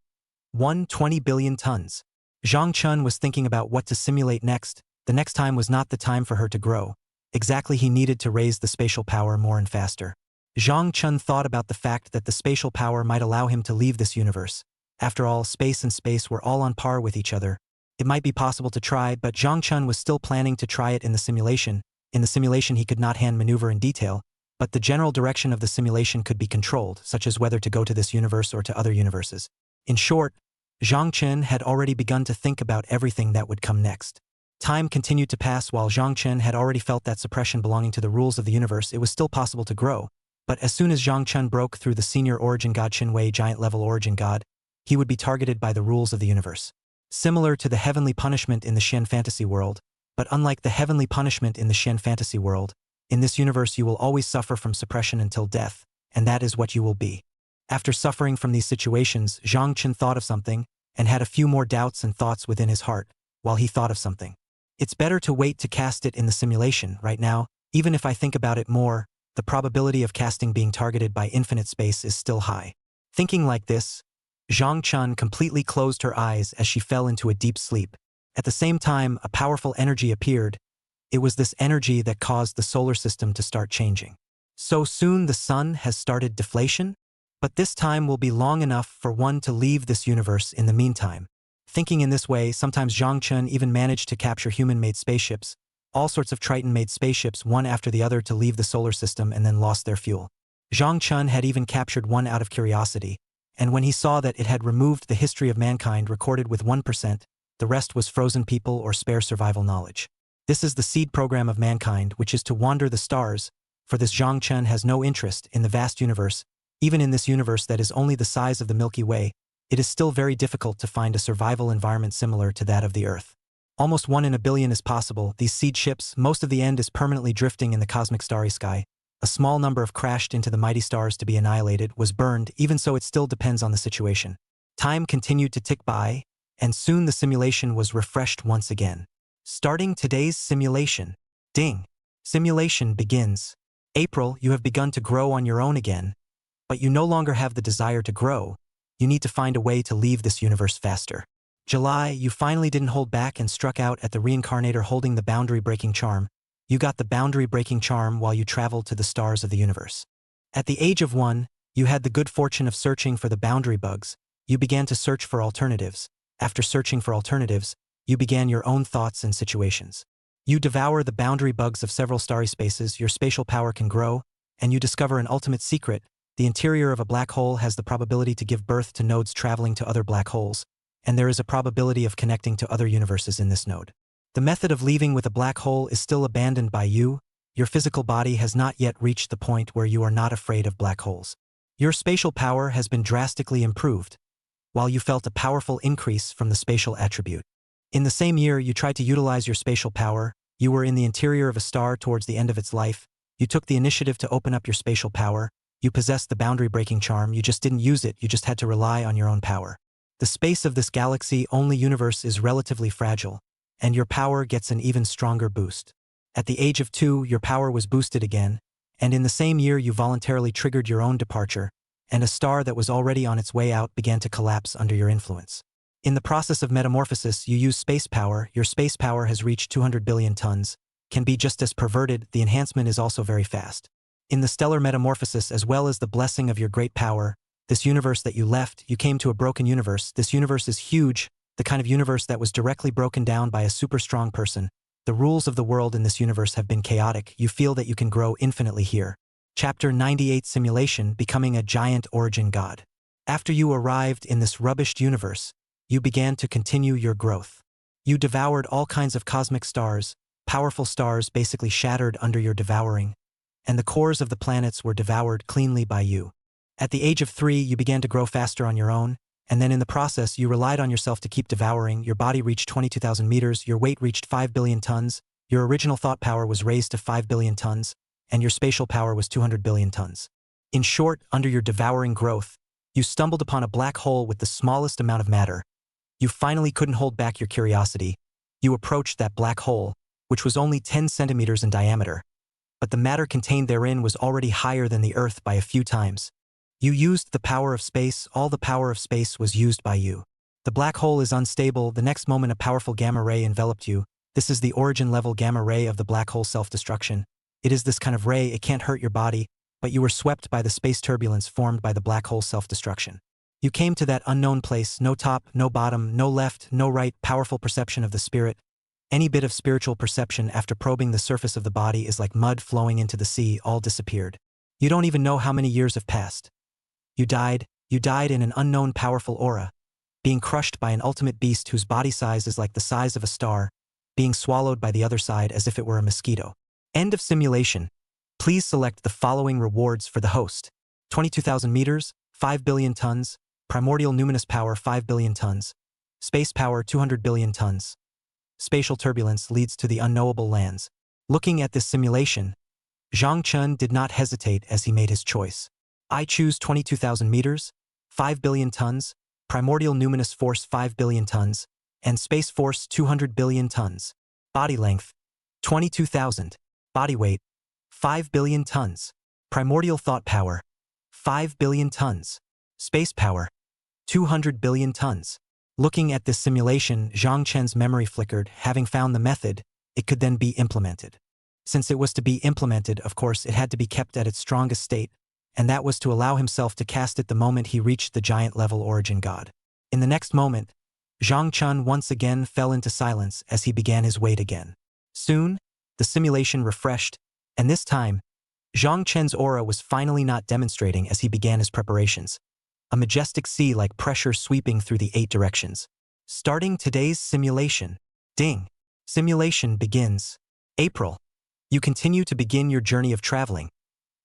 120 billion tons. Zhang Chen was thinking about what to simulate next. The next time was not the time for her to grow. Exactly, he needed to raise the spatial power more and faster. Zhang Chen thought about the fact that the spatial power might allow him to leave this universe. After all, space and space were all on par with each other. It might be possible to try, but Zhang Chen was still planning to try it in the simulation. In the simulation he could not hand maneuver in detail, but the general direction of the simulation could be controlled, such as whether to go to this universe or to other universes. In short, Zhang Chen had already begun to think about everything that would come next. Time continued to pass while Zhang Chen had already felt that suppression belonging to the rules of the universe. It was still possible to grow, but as soon as Zhang Chen broke through the senior origin god Qinwei giant-level origin god, he would be targeted by the rules of the universe. Similar to the heavenly punishment in the Xian fantasy world, but unlike the heavenly punishment in the Xian fantasy world, in this universe you will always suffer from suppression until death, and that is what you will be. After suffering from these situations, Zhang Chen thought of something, and had a few more doubts and thoughts within his heart, while he thought of something. It's better to wait to cast it in the simulation. Right now, even if I think about it more, the probability of casting being targeted by infinite space is still high. Thinking like this, Zhang Chen completely closed her eyes as she fell into a deep sleep. At the same time, a powerful energy appeared. It was this energy that caused the solar system to start changing. So soon the sun has started deflation? But this time will be long enough for one to leave this universe in the meantime. Thinking in this way, sometimes Zhang Chen even managed to capture human-made spaceships, all sorts of Triton-made spaceships one after the other to leave the solar system and then lost their fuel. Zhang Chen had even captured one out of curiosity, and when he saw that it had removed the history of mankind recorded with 1%, the rest was frozen people or spare survival knowledge. This is the seed program of mankind, which is to wander the stars. For this, Zhang Chen has no interest in the vast universe. Even in this universe that is only the size of the Milky Way, it is still very difficult to find a survival environment similar to that of the Earth. Almost 1 in a billion is possible. These seed ships, most of the end is permanently drifting in the cosmic starry sky. A small number have crashed into the mighty stars to be annihilated, was burned. Even so, it still depends on the situation. Time continued to tick by, and soon the simulation was refreshed once again. Starting today's simulation. Ding. Simulation begins. April, you have begun to grow on your own again. But you no longer have the desire to grow. You need to find a way to leave this universe faster. July, you finally didn't hold back and struck out at the reincarnator holding the boundary-breaking charm. You got the boundary-breaking charm while you traveled to the stars of the universe. At the age of 1, you had the good fortune of searching for the boundary bugs. You began to search for alternatives. After searching for alternatives, you began your own thoughts and situations. You devour the boundary bugs of several starry spaces, your spatial power can grow, and you discover an ultimate secret. The interior of a black hole has the probability to give birth to nodes traveling to other black holes, and there is a probability of connecting to other universes in this node. The method of leaving with a black hole is still abandoned by you. Your physical body has not yet reached the point where you are not afraid of black holes. Your spatial power has been drastically improved, while you felt a powerful increase from the spatial attribute. In the same year you tried to utilize your spatial power, you were in the interior of a star towards the end of its life. You took the initiative to open up your spatial power. You possessed the boundary-breaking charm, you just didn't use it, you just had to rely on your own power. The space of this galaxy-only universe is relatively fragile, and your power gets an even stronger boost. At the age of 2, your power was boosted again, and in the same year you voluntarily triggered your own departure, and a star that was already on its way out began to collapse under your influence. In the process of metamorphosis, you use space power. Your space power has reached 200 billion tons, can be just as perverted. The enhancement is also very fast. In the stellar metamorphosis, as well as the blessing of your great power, this universe that you left, you came to a broken universe. This universe is huge, the kind of universe that was directly broken down by a super strong person. The rules of the world in this universe have been chaotic. You feel that you can grow infinitely here. Chapter 98 Simulation Becoming a Giant Origin God. After you arrived in this rubbished universe, you began to continue your growth. You devoured all kinds of cosmic stars, powerful stars basically shattered under your devouring, and the cores of the planets were devoured cleanly by you. At the age of 3, you began to grow faster on your own, and then in the process you relied on yourself to keep devouring. Your body reached 22,000 meters, your weight reached 5 billion tons, your original thought power was raised to 5 billion tons, and your spatial power was 200 billion tons. In short, under your devouring growth, you stumbled upon a black hole with the smallest amount of matter. You finally couldn't hold back your curiosity. You approached that black hole, which was only 10 centimeters in diameter. But the matter contained therein was already higher than the Earth by a few times. You used the power of space, all the power of space was used by you. The black hole is unstable, the next moment a powerful gamma ray enveloped you. This is the origin level gamma ray of the black hole self-destruction. It is this kind of ray, it can't hurt your body, but you were swept by the space turbulence formed by the black hole self-destruction. You came to that unknown place, no top, no bottom, no left, no right, powerful perception of the spirit. Any bit of spiritual perception after probing the surface of the body is like mud flowing into the sea, all disappeared. You don't even know how many years have passed. You died in an unknown powerful aura, being crushed by an ultimate beast whose body size is like the size of a star, being swallowed by the other side as if it were a mosquito. End of simulation. Please select the following rewards for the host. 22,000 meters, 5 billion tons, primordial numinous power 5 billion tons, space power 200 billion tons. Spatial turbulence leads to the unknowable lands. Looking at this simulation, Zhang Chun did not hesitate as he made his choice. I choose 22,000 meters, 5 billion tons, primordial numinous force 5 billion tons, and space force 200 billion tons. Body length, 22,000. Body weight, 5 billion tons. Primordial thought power, 5 billion tons. Space power, 200 billion tons. Looking at this simulation, Zhang Chen's memory flickered. Having found the method, it could then be implemented. Since it was to be implemented, of course, it had to be kept at its strongest state, and that was to allow himself to cast it the moment he reached the giant-level origin god. In the next moment, Zhang Chun once again fell into silence as he began his wait again. Soon, the simulation refreshed, and this time, Zhang Chen's aura was finally not demonstrating as he began his preparations. A majestic sea-like pressure sweeping through the 8 directions. Starting today's simulation. Ding. Simulation begins. April. You continue to begin your journey of traveling.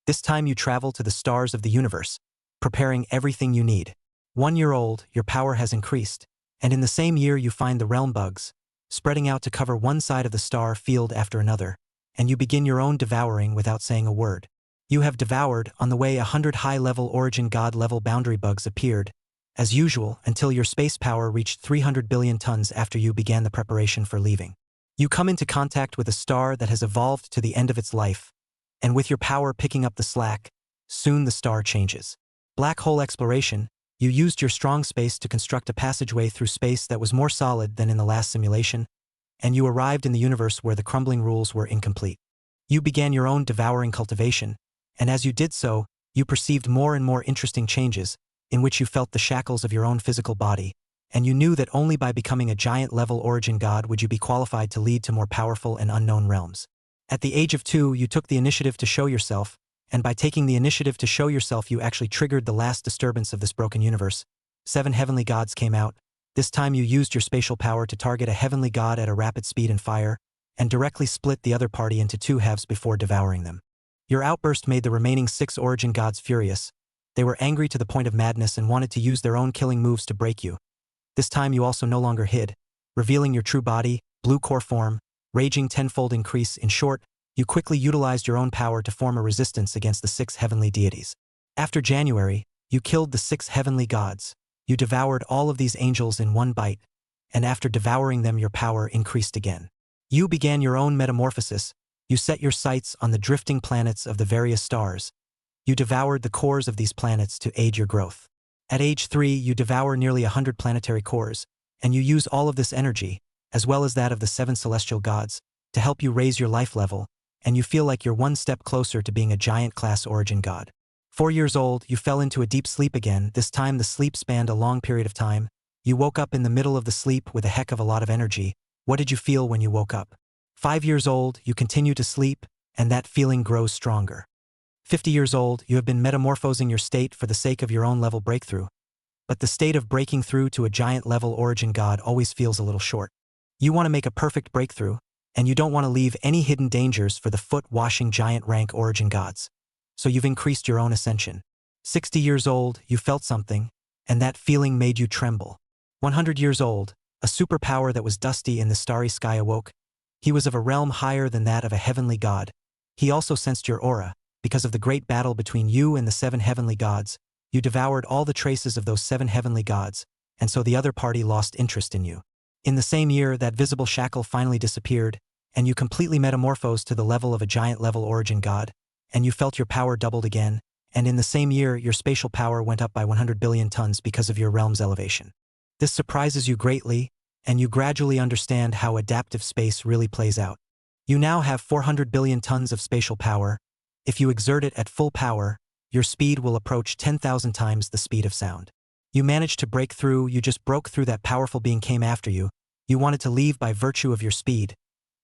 This time you travel to the stars of the universe, preparing everything you need. 1 year old, your power has increased, and in the same year you find the realm bugs, spreading out to cover one side of the star field after another, and you begin your own devouring without saying a word. You have devoured, on the way 100 high-level origin god-level boundary bugs appeared, as usual, until your space power reached 300 billion tons after you began the preparation for leaving. You come into contact with a star that has evolved to the end of its life, and with your power picking up the slack, soon the star changes. Black hole exploration, you used your strong space to construct a passageway through space that was more solid than in the last simulation, and you arrived in the universe where the crumbling rules were incomplete. You began your own devouring cultivation, and as you did so, you perceived more and more interesting changes, in which you felt the shackles of your own physical body, and you knew that only by becoming a giant-level origin god would you be qualified to lead to more powerful and unknown realms. At the age of 2, you took the initiative to show yourself, and by taking the initiative to show yourself you actually triggered the last disturbance of this broken universe. 7 heavenly gods came out. This time you used your spatial power to target a heavenly god at a rapid speed and fire, and directly split the other party into 2 halves before devouring them. Your outburst made the remaining 6 origin gods furious. They were angry to the point of madness and wanted to use their own killing moves to break you. This time you also no longer hid, revealing your true body, blue core form, raging tenfold increase. In short, you quickly utilized your own power to form a resistance against the 6 heavenly deities. After January, you killed the 6 heavenly gods. You devoured all of these angels in one bite, and after devouring them your power increased again. You began your own metamorphosis. You set your sights on the drifting planets of the various stars. You devoured the cores of these planets to aid your growth. At age 3, you devour nearly 100 planetary cores, and you use all of this energy, as well as that of the 7 celestial gods, to help you raise your life level, and you feel like you're one step closer to being a giant-class origin god. 4 years old, you fell into a deep sleep again. This time the sleep spanned a long period of time. You woke up in the middle of the sleep with a heck of a lot of energy. What did you feel when you woke up? 5 years old, you continue to sleep, and that feeling grows stronger. 50 years old, you have been metamorphosing your state for the sake of your own level breakthrough. But the state of breaking through to a giant level origin god always feels a little short. You want to make a perfect breakthrough, and you don't want to leave any hidden dangers for the foot-washing giant rank origin gods. So you've increased your own ascension. 60 years old, you felt something, and that feeling made you tremble. 100 years old, a superpower that was dusty in the starry sky awoke. He was of a realm higher than that of a heavenly god. He also sensed your aura. Because of the great battle between you and the 7 heavenly gods, you devoured all the traces of those 7 heavenly gods, and so the other party lost interest in you. In the same year, that visible shackle finally disappeared, and you completely metamorphosed to the level of a giant level origin god, and you felt your power doubled again, and in the same year, your spatial power went up by 100 billion tons because of your realm's elevation. This surprises you greatly, and you gradually understand how adaptive space really plays out. You now have 400 billion tons of spatial power. If you exert it at full power, your speed will approach 10,000 times the speed of sound. You managed to break through, you just broke through. That powerful being came after you. You wanted to leave by virtue of your speed,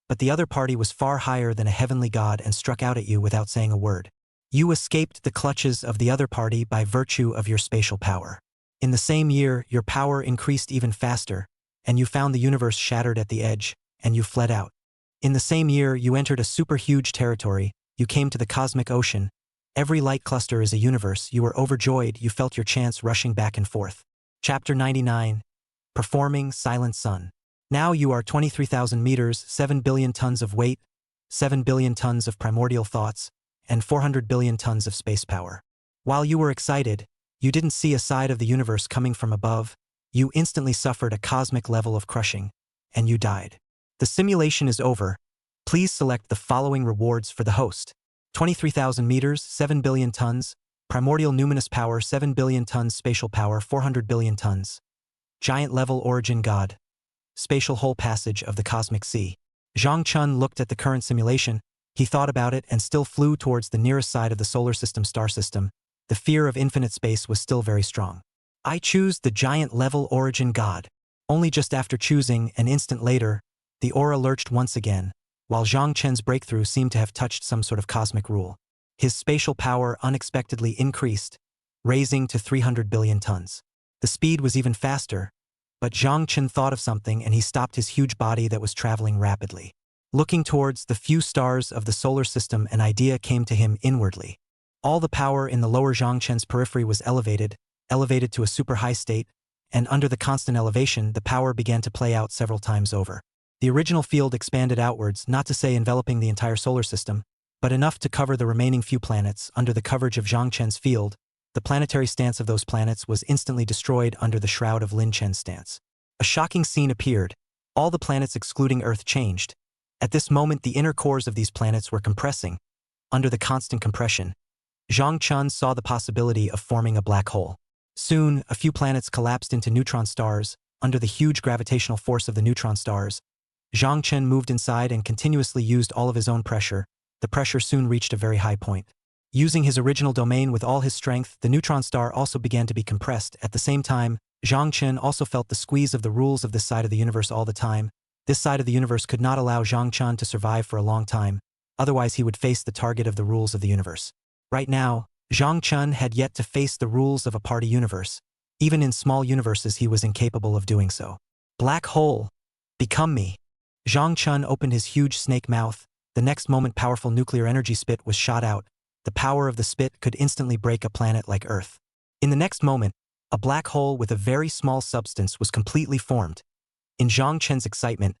but the other party was far higher than a heavenly god and struck out at you without saying a word. You escaped the clutches of the other party by virtue of your spatial power. In the same year, your power increased even faster, and you found the universe shattered at the edge, and you fled out. In the same year, you entered a super huge territory. You came to the cosmic ocean. Every light cluster is a universe. You were overjoyed. You felt your chance rushing back and forth. Chapter 99. Performing Silent Sun. Now you are 23,000 meters, 7 billion tons of weight, 7 billion tons of primordial thoughts, and 400 billion tons of space power. While you were excited, you didn't see a side of the universe coming from above. You instantly suffered a cosmic level of crushing, and you died. The simulation is over. Please select the following rewards for the host. 23,000 meters, 7 billion tons, primordial numinous power, 7 billion tons, spatial power, 400 billion tons. Giant level origin god. Spatial hole passage of the cosmic sea. Zhang Chun looked at the current simulation. He thought about it and still flew towards the nearest side of the solar system star system. The fear of infinite space was still very strong. I choose the giant level origin god. Only just after choosing, an instant later, the aura lurched once again, while Zhang Chen's breakthrough seemed to have touched some sort of cosmic rule. His spatial power unexpectedly increased, raising to 300 billion tons. The speed was even faster, but Zhang Chen thought of something and he stopped his huge body that was traveling rapidly. Looking towards the few stars of the solar system, an idea came to him inwardly. All the power in the lower Zhang Chen's periphery was elevated to a super high state, and under the constant elevation, the power began to play out several times over. The original field expanded outwards, not to say enveloping the entire solar system, but enough to cover the remaining few planets. Under the coverage of Zhang Chen's field, the planetary stance of those planets was instantly destroyed under the shroud of Lin Chen's stance. A shocking scene appeared. All the planets excluding Earth changed. At this moment, the inner cores of these planets were compressing. Under the constant compression, Zhang Chen saw the possibility of forming a black hole. Soon, a few planets collapsed into neutron stars. Under the huge gravitational force of the neutron stars, Zhang Chen moved inside and continuously used all of his own pressure. The pressure soon reached a very high point. Using his original domain with all his strength, the neutron star also began to be compressed. At the same time, Zhang Chen also felt the squeeze of the rules of this side of the universe all the time. This side of the universe could not allow Zhang Chen to survive for a long time, otherwise he would face the target of the rules of the universe. Right now, Zhang Chen had yet to face the rules of a party universe. Even in small universes he was incapable of doing so. Black hole. Become me. Zhang Chen opened his huge snake mouth. The next moment powerful nuclear energy spit was shot out. The power of the spit could instantly break a planet like Earth. In the next moment, a black hole with a very small substance was completely formed. In Zhang Chen's excitement,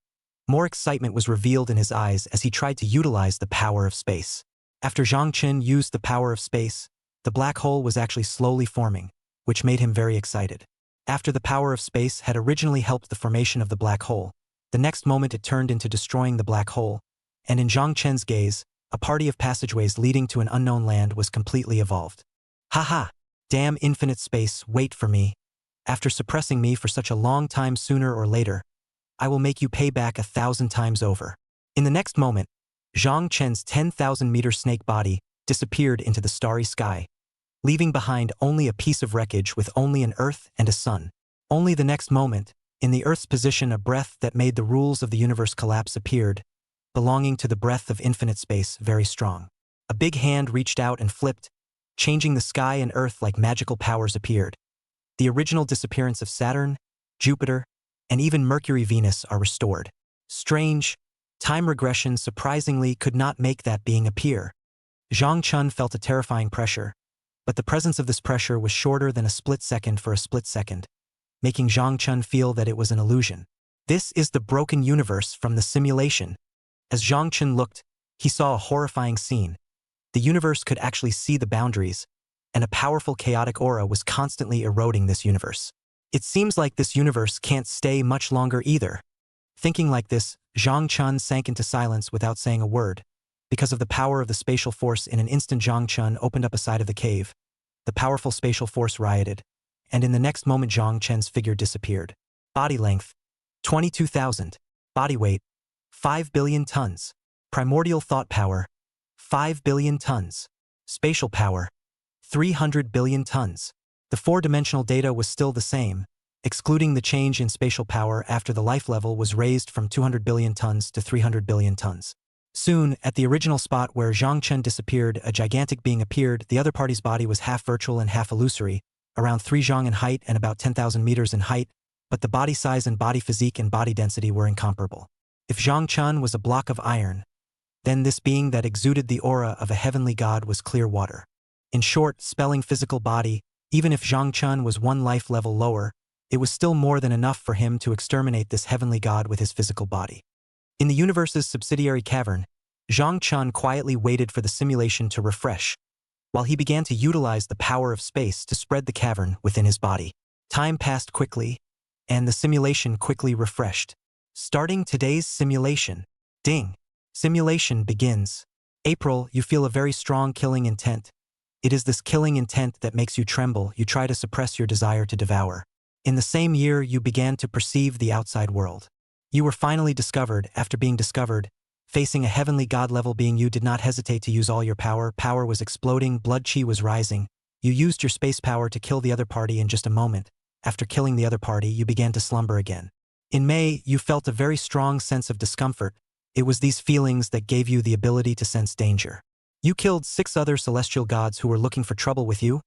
more excitement was revealed in his eyes as he tried to utilize the power of space. After Zhang Chen used the power of space, the black hole was actually slowly forming, which made him very excited. After the power of space had originally helped the formation of the black hole, the next moment it turned into destroying the black hole, and in Zhang Chen's gaze, a party of passageways leading to an unknown land was completely evolved. Haha! Damn infinite space, wait for me. After suppressing me for such a long time, sooner or later, I will make you pay back 1,000 times over. In the next moment, Zhang Chen's 10,000-meter snake body disappeared into the starry sky, leaving behind only a piece of wreckage with only an earth and a sun. Only the next moment, in the earth's position, a breath that made the rules of the universe collapse appeared, belonging to the breath of infinite space, very strong. A big hand reached out and flipped, changing the sky and earth like magical powers appeared. The original disappearance of Saturn, Jupiter, and even Mercury-Venus are restored. Strange, time regression surprisingly could not make that being appear. Zhang Chun felt a terrifying pressure, but the presence of this pressure was shorter than a split second for a split second, making Zhang Chun feel that it was an illusion. This is the broken universe from the simulation. As Zhang Chun looked, he saw a horrifying scene. The universe could actually see the boundaries, and a powerful chaotic aura was constantly eroding this universe. It seems like this universe can't stay much longer either. Thinking like this, Zhang Chun sank into silence without saying a word. Because of the power of the spatial force, in an instant Zhang Chun opened up a side of the cave. The powerful spatial force rioted, and in the next moment Zhang Chun's figure disappeared. Body length, 22,000. Body weight, 5 billion tons. Primordial thought power, 5 billion tons. Spatial power, 300 billion tons. The four-dimensional data was still the same, excluding the change in spatial power after the life level was raised from 200 billion tons to 300 billion tons. Soon, at the original spot where Zhang Chun disappeared, a gigantic being appeared. The other party's body was half virtual and half illusory, around 3 zhang in height and about 10,000 meters in height, but the body size and body physique and body density were incomparable. If Zhang Chun was a block of iron, then this being that exuded the aura of a heavenly god was clear water. In short, spelling physical body, even if Zhang Chun was one life level lower, it was still more than enough for him to exterminate this heavenly god with his physical body. In the universe's subsidiary cavern, Zhang Chun quietly waited for the simulation to refresh, while he began to utilize the power of space to spread the cavern within his body. Time passed quickly, and the simulation quickly refreshed. Starting today's simulation. Ding. Simulation begins. April, you feel a very strong killing intent. It is this killing intent that makes you tremble. You try to suppress your desire to devour. In the same year, you began to perceive the outside world. You were finally discovered. After being discovered, facing a heavenly god-level being, you did not hesitate to use all your power. Power was exploding, blood chi was rising. You used your space power to kill the other party in just a moment. After killing the other party, you began to slumber again. In May, you felt a very strong sense of discomfort. It was these feelings that gave you the ability to sense danger. You killed 6 other celestial gods who were looking for trouble with you,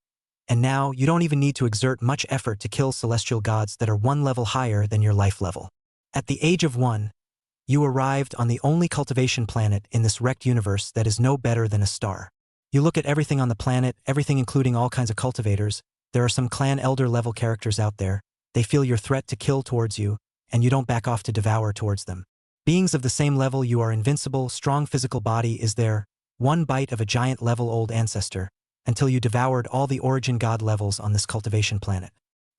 and now you don't even need to exert much effort to kill celestial gods that are 1 level higher than your life level. At the age of 1, you arrived on the only cultivation planet in this wrecked universe that is no better than a star. You look at everything on the planet, everything including all kinds of cultivators. There are some clan elder level characters out there. They feel your threat to kill towards you, and you don't back off to devour towards them. Beings of the same level, you are invincible, strong physical body is there, 1 bite of a giant level old ancestor, until you devoured all the origin god levels on this cultivation planet.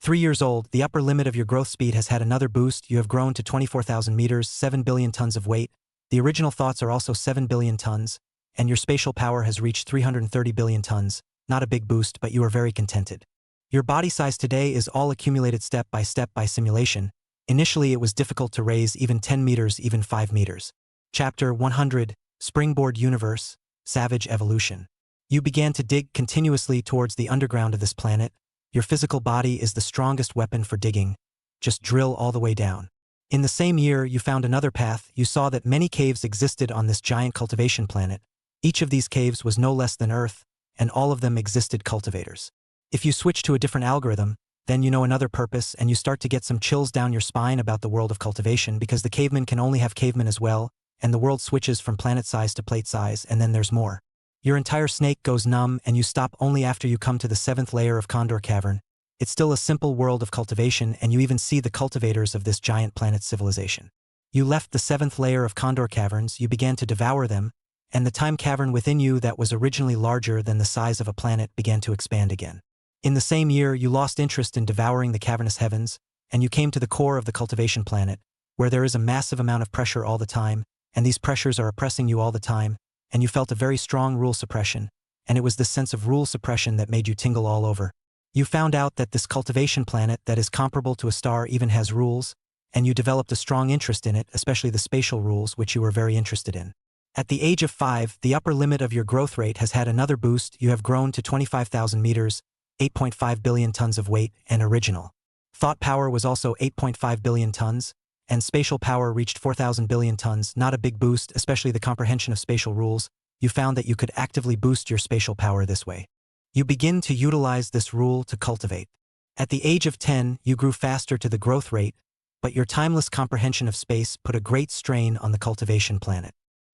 3 years old, the upper limit of your growth speed has had another boost. You have grown to 24,000 meters, 7 billion tons of weight. The original thoughts are also 7 billion tons, and your spatial power has reached 330 billion tons. Not a big boost, but you are very contented. Your body size today is all accumulated step by simulation. Initially, it was difficult to raise even 10 meters, even 5 meters. Chapter 100, Springboard Universe, Savage Evolution. You began to dig continuously towards the underground of this planet. Your physical body is the strongest weapon for digging. Just drill all the way down. In the same year, you found another path. You saw that many caves existed on this giant cultivation planet. Each of these caves was no less than Earth, and all of them existed cultivators. If you switch to a different algorithm, then you know another purpose, and you start to get some chills down your spine about the world of cultivation, because the cavemen can only have cavemen as well, and the world switches from planet size to plate size, and then there's more. Your entire snake goes numb, and you stop only after you come to the 7th layer of Condor Cavern. It's still a simple world of cultivation, and you even see the cultivators of this giant planet civilization. You left the 7th layer of Condor Caverns, you began to devour them, and the time cavern within you that was originally larger than the size of a planet began to expand again. In the same year, you lost interest in devouring the cavernous heavens, and you came to the core of the cultivation planet, where there is a massive amount of pressure all the time, and these pressures are oppressing you all the time, and you felt a very strong rule suppression, and it was this sense of rule suppression that made you tingle all over. You found out that this cultivation planet that is comparable to a star even has rules, and you developed a strong interest in it, especially the spatial rules, which you were very interested in. At the age of 5, the upper limit of your growth rate has had another boost. You have grown to 25,000 meters, 8.5 billion tons of weight, and original. Thought power was also 8.5 billion tons, and spatial power reached 4,000 billion tons. Not a big boost, especially the comprehension of spatial rules. you found that you could actively boost your spatial power this way. You begin to utilize this rule to cultivate. At the age of 10, you grew faster to the growth rate, but your timeless comprehension of space put a great strain on the cultivation planet.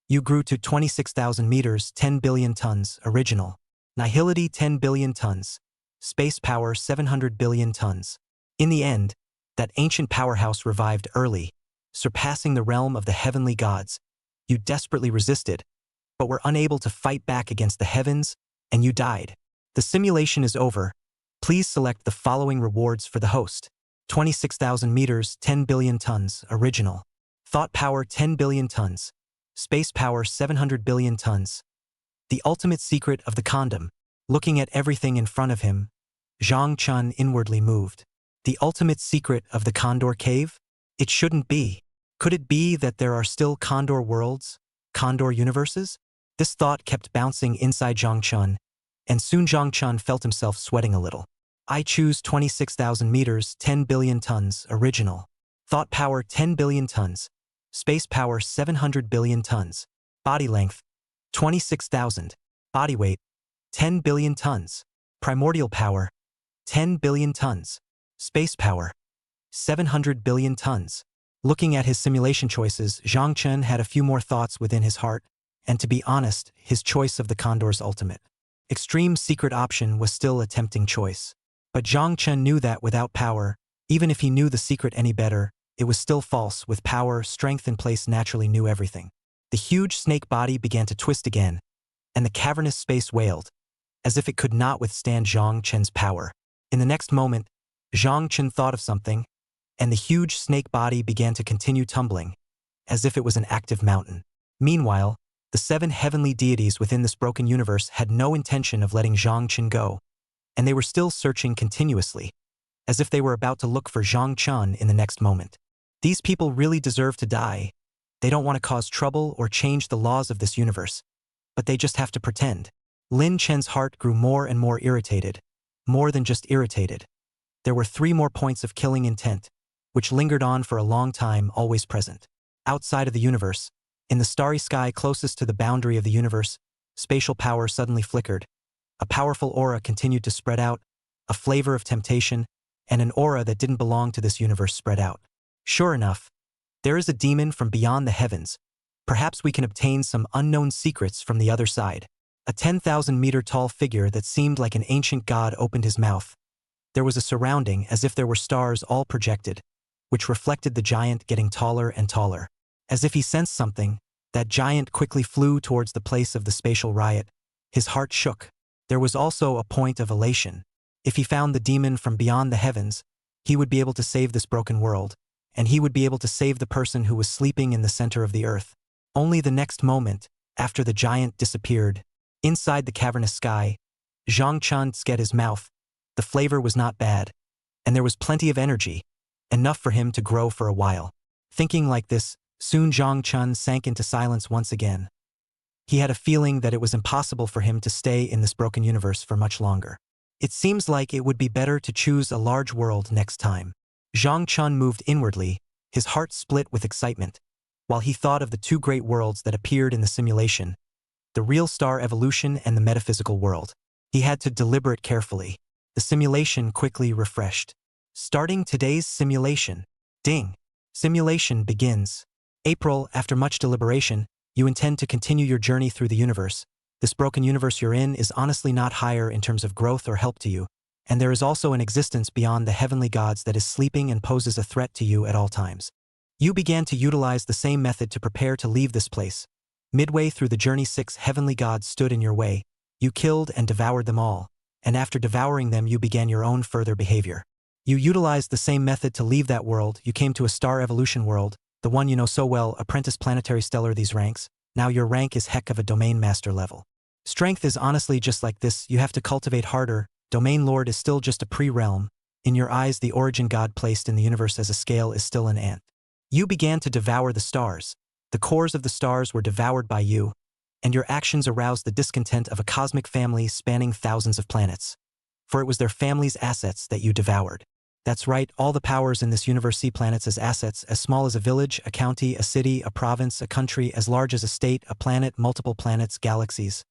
You grew to 26,000 meters, 10 billion tons, original. Nihility 10 billion tons. Space power 700 billion tons. In the end, that ancient powerhouse revived early, surpassing the realm of the heavenly gods. You desperately resisted, but were unable to fight back against the heavens, and you died. The simulation is over. Please select the following rewards for the host. 26,000 meters, 10 billion tons, original. Thought power 10 billion tons. Space power 700 billion tons. The ultimate secret of the condom. Looking at everything in front of him, Zhang Chun inwardly moved. The ultimate secret of the Condor Cave? It shouldn't be. Could it be that there are still Condor worlds? Condor universes? This thought kept bouncing inside Zhang Chun, and soon Zhang Chun felt himself sweating a little. I choose 26,000 meters, 10 billion tons, original. Thought power 10 billion tons. Space power 700 billion tons. Body length 26,000. Body weight 10 billion tons. Primordial power 10 billion tons. Space power 700 billion tons. Looking at his simulation choices, Zhang Chun had a few more thoughts within his heart, and to be honest, his choice of the Condor's ultimate extreme secret option was still a tempting choice. But Zhang Chun knew that without power, even if he knew the secret any better, it was still false. With power, strength in place naturally knew everything. The huge snake body began to twist again, and the cavernous space wailed, as if it could not withstand Zhang Chun's power. In the next moment, Zhang Chun thought of something, and the huge snake body began to continue tumbling, as if it was an active mountain. Meanwhile, the 7 heavenly deities within this broken universe had no intention of letting Zhang Chun go, and they were still searching continuously, as if they were about to look for Zhang Chun in the next moment. These people really deserve to die. They don't want to cause trouble or change the laws of this universe, but they just have to pretend. Lin Chen's heart grew more and more irritated, more than just irritated. There were 3 more points of killing intent, which lingered on for a long time, always present. Outside of the universe, in the starry sky closest to the boundary of the universe, spatial power suddenly flickered. A powerful aura continued to spread out, a flavor of temptation, and an aura that didn't belong to this universe spread out. Sure enough, there is a demon from beyond the heavens. Perhaps we can obtain some unknown secrets from the other side. A 10,000-meter tall figure that seemed like an ancient god opened his mouth. There was a surrounding as if there were stars all projected, which reflected the giant getting taller and taller. As if he sensed something, that giant quickly flew towards the place of the spatial riot. His heart shook. There was also a point of elation. If he found the demon from beyond the heavens, he would be able to save this broken world, and he would be able to save the person who was sleeping in the center of the earth. Only the next moment, after the giant disappeared, inside the cavernous sky, Zhang Chun scat his mouth. The flavor was not bad, and there was plenty of energy, enough for him to grow for a while. Thinking like this, soon Zhang Chun sank into silence once again. He had a feeling that it was impossible for him to stay in this broken universe for much longer. It seems like it would be better to choose a large world next time. Zhang Chun moved inwardly, his heart split with excitement, while he thought of the 2 great worlds that appeared in the simulation, the real star evolution and the metaphysical world. He had to deliberate carefully. The simulation quickly refreshed. Starting today's simulation. Ding. Simulation begins. April, after much deliberation, you intend to continue your journey through the universe. This broken universe you're in is honestly not higher in terms of growth or help to you, and there is also an existence beyond the heavenly gods that is sleeping and poses a threat to you at all times. You began to utilize the same method to prepare to leave this place. Midway through the journey, 6 heavenly gods stood in your way. You killed and devoured them all, and after devouring them you began your own further behavior. You utilized the same method to leave that world. You came to a star evolution world, the one you know so well, apprentice planetary stellar these ranks. Now your rank is heck of a domain master level. Strength is honestly just like this, you have to cultivate harder. Domain lord is still just a pre-realm. In your eyes, the origin god placed in the universe as a scale is still an ant. You began to devour the stars. The cores of the stars were devoured by you, and your actions aroused the discontent of a cosmic family spanning thousands of planets. For it was their family's assets that you devoured. That's right, all the powers in this universe see planets as assets, as small as a village, a county, a city, a province, a country, as large as a state, a planet, multiple planets, galaxies.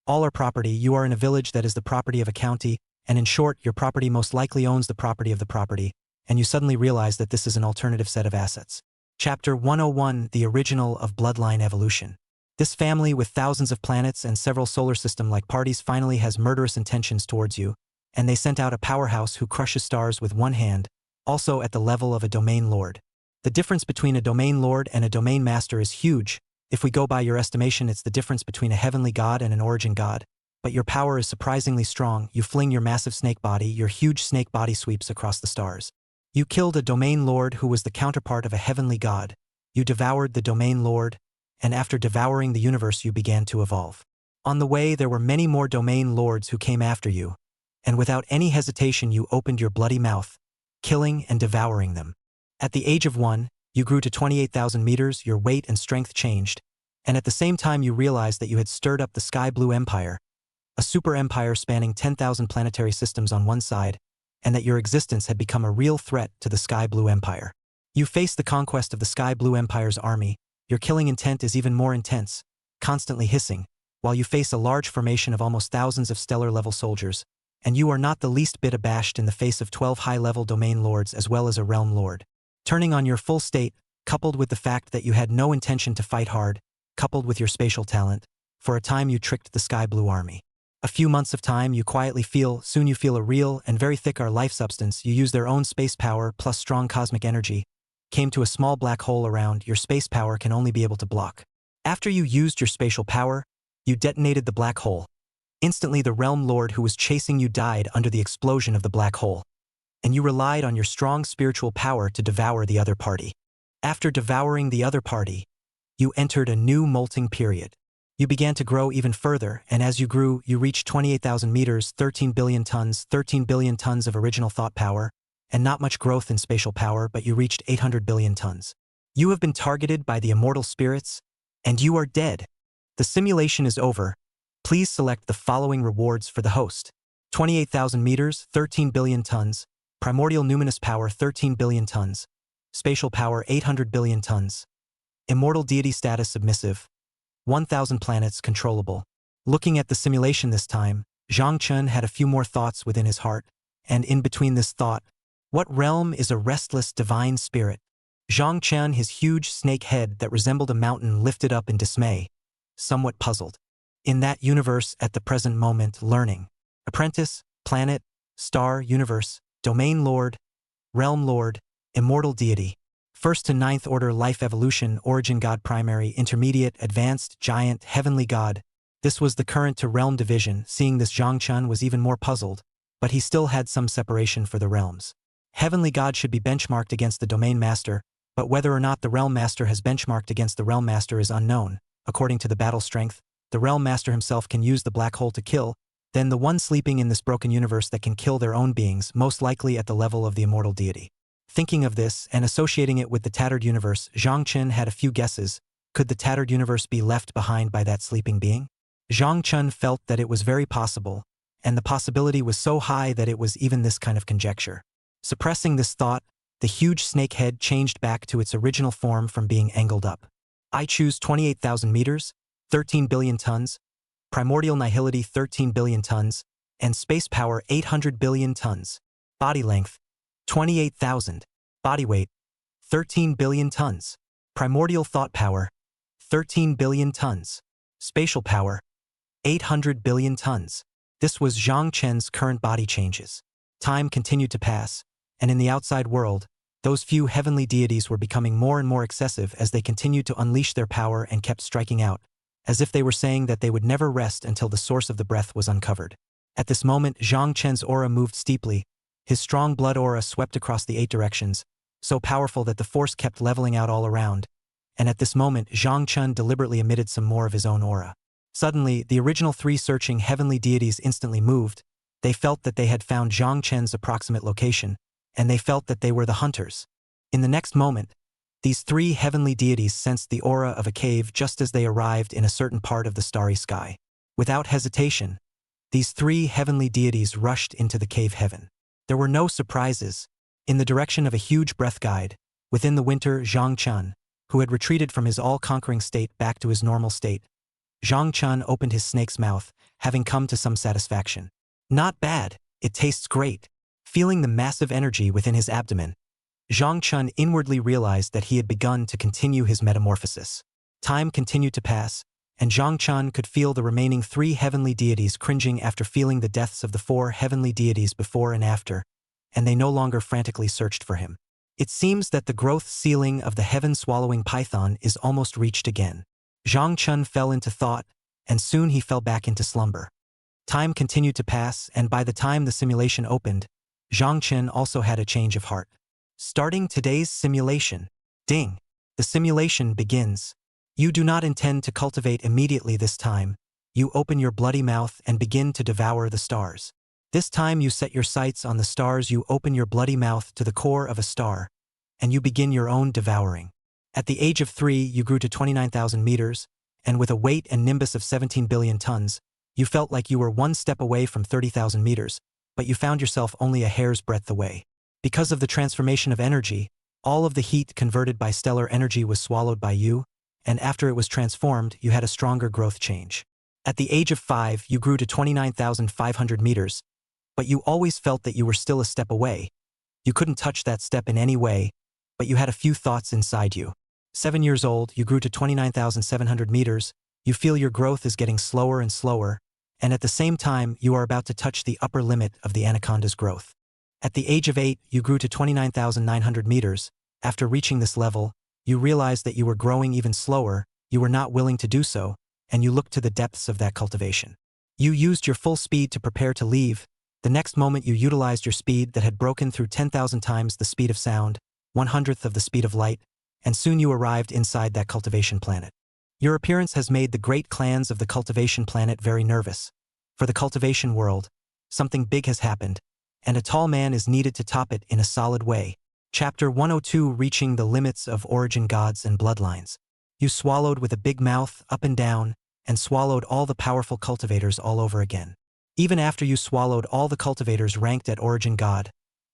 All are property. You are in a village that is the property of a county, and in short, your property most likely owns the property of the property, and you suddenly realize that this is an alternative set of assets. Chapter 101, The Original of Bloodline Evolution. This family with thousands of planets and several solar system-like parties finally has murderous intentions towards you, and they sent out a powerhouse who crushes stars with one hand, also at the level of a domain lord. The difference between a domain lord and a domain master is huge. If we go by your estimation, it's the difference between a heavenly god and an origin god. But your power is surprisingly strong. You fling your massive snake body, your huge snake body sweeps across the stars. You killed a domain lord who was the counterpart of a heavenly god. You devoured the domain lord, and after devouring the universe you began to evolve. On the way there were many more domain lords who came after you, and without any hesitation you opened your bloody mouth, killing and devouring them. At the age of 1, you grew to 28,000 meters, your weight and strength changed, and at the same time you realized that you had stirred up the Sky Blue Empire, a super empire spanning 10,000 planetary systems on one side, and that your existence had become a real threat to the Sky Blue Empire. You faced the conquest of the Sky Blue Empire's army. Your killing intent is even more intense, constantly hissing, while you face a large formation of almost thousands of stellar-level soldiers, and you are not the least bit abashed in the face of 12 high-level domain lords as well as a realm lord. Turning on your full state, coupled with the fact that you had no intention to fight hard, coupled with your spatial talent, for a time you tricked the Sky Blue Army. A few months of time you quietly feel, soon you feel a real and very thick life substance. You use their own space power plus strong cosmic energy, came to a small black hole around your space power can only be able to block. After you used your spatial power, you detonated the black hole. Instantly the realm lord who was chasing you died under the explosion of the black hole, and you relied on your strong spiritual power to devour the other party. After devouring the other party, you entered a new molting period. You began to grow even further, and as you grew, you reached 28,000 meters, 13 billion tons of original thought power, and not much growth in spatial power, but you reached 800 billion tons. You have been targeted by the immortal spirits, and you are dead. The simulation is over. Please select the following rewards for the host. 28,000 meters, 13 billion tons, primordial numinous power 13 billion tons, spatial power 800 billion tons, immortal deity status submissive, 1,000 planets controllable. Looking at the simulation this time, Zhang Chun had a few more thoughts within his heart, and in between this thought, what realm is a restless divine spirit? Zhang Chun, his huge snake head that resembled a mountain, lifted up in dismay, somewhat puzzled. In that universe at the present moment, learning, apprentice, planet, star, universe, domain lord, realm lord, immortal deity, first to ninth order life evolution, origin god primary, intermediate, advanced, giant, heavenly god. This was the current to realm division. Seeing this, Zhang Chun was even more puzzled, but he still had some separation for the realms. Heavenly god should be benchmarked against the domain master, but whether or not the realm master has benchmarked against the realm master is unknown. According to the battle strength, the realm master himself can use the black hole to kill, then the one sleeping in this broken universe that can kill their own beings, most likely at the level of the immortal deity. Thinking of this and associating it with the tattered universe, Zhang Chun had a few guesses. Could the tattered universe be left behind by that sleeping being? Zhang Chun felt that it was very possible, and the possibility was so high that it was even this kind of conjecture. Suppressing this thought, the huge snake head changed back to its original form from being angled up. I choose 28,000 meters, 13 billion tons, primordial nihility 13 billion tons, and space power 800 billion tons. Body length, 28,000. Body weight, 13 billion tons. Primordial thought power, 13 billion tons. Spatial power, 800 billion tons. This was Zhang Chen's current body changes. Time continued to pass, and in the outside world, those few heavenly deities were becoming more and more excessive as they continued to unleash their power and kept striking out, as if they were saying that they would never rest until the source of the breath was uncovered. At this moment, Zhang Chen's aura moved steeply. His strong blood aura swept across the 8 directions, so powerful that the force kept leveling out all around, and at this moment, Zhang Chun deliberately emitted some more of his own aura. Suddenly, the original 3 searching heavenly deities instantly moved. They felt that they had found Zhang Chen's approximate location, and they felt that they were the hunters. In the next moment, these 3 heavenly deities sensed the aura of a cave just as they arrived in a certain part of the starry sky. Without hesitation, these 3 heavenly deities rushed into the cave heaven. There were no surprises. in the direction of a huge breath guide, within the winter Zhang Chun, who had retreated from his all-conquering state back to his normal state. Zhang Chun opened his snake's mouth, having come to some satisfaction. Not bad, it tastes great. Feeling the massive energy within his abdomen, Zhang Chun inwardly realized that he had begun to continue his metamorphosis. Time continued to pass, and Zhang Chun could feel the remaining 3 heavenly deities cringing after feeling the deaths of the 4 heavenly deities before and after, and they no longer frantically searched for him. It seems that the growth ceiling of the heaven-swallowing python is almost reached again. Zhang Chun fell into thought, and soon he fell back into slumber. Time continued to pass, and by the time the simulation opened, Zhang Chun also had a change of heart. Starting today's simulation. Ding! The simulation begins. You do not intend to cultivate immediately this time. You open your bloody mouth and begin to devour the stars. This time you set your sights on the stars. You open your bloody mouth to the core of a star, and you begin your own devouring. At the age of 3, you grew to 29,000 meters, and with a weight and nimbus of 17 billion tons, you felt like you were one step away from 30,000 meters, but you found yourself only a hair's breadth away. Because of the transformation of energy, all of the heat converted by stellar energy was swallowed by you, and after it was transformed, you had a stronger growth change. At the age of 5, you grew to 29,500 meters, but you always felt that you were still a step away. You couldn't touch that step in any way, but you had a few thoughts inside you. 7 years old, you grew to 29,700 meters, you feel your growth is getting slower and slower, and at the same time, you are about to touch the upper limit of the anaconda's growth. At the age of 8, you grew to 29,900 meters. After reaching this level, you realized that you were growing even slower, you were not willing to do so, and you looked to the depths of that cultivation. You used your full speed to prepare to leave. The next moment you utilized your speed that had broken through 10,000 times the speed of sound, 1/100th of the speed of light, and soon you arrived inside that cultivation planet. Your appearance has made the great clans of the cultivation planet very nervous. For the cultivation world, something big has happened, and a tall man is needed to top it in a solid way. Chapter 102, Reaching the Limits of Origin Gods and Bloodlines. You swallowed with a big mouth, up and down, and swallowed all the powerful cultivators all over again. Even after you swallowed all the cultivators ranked at Origin God,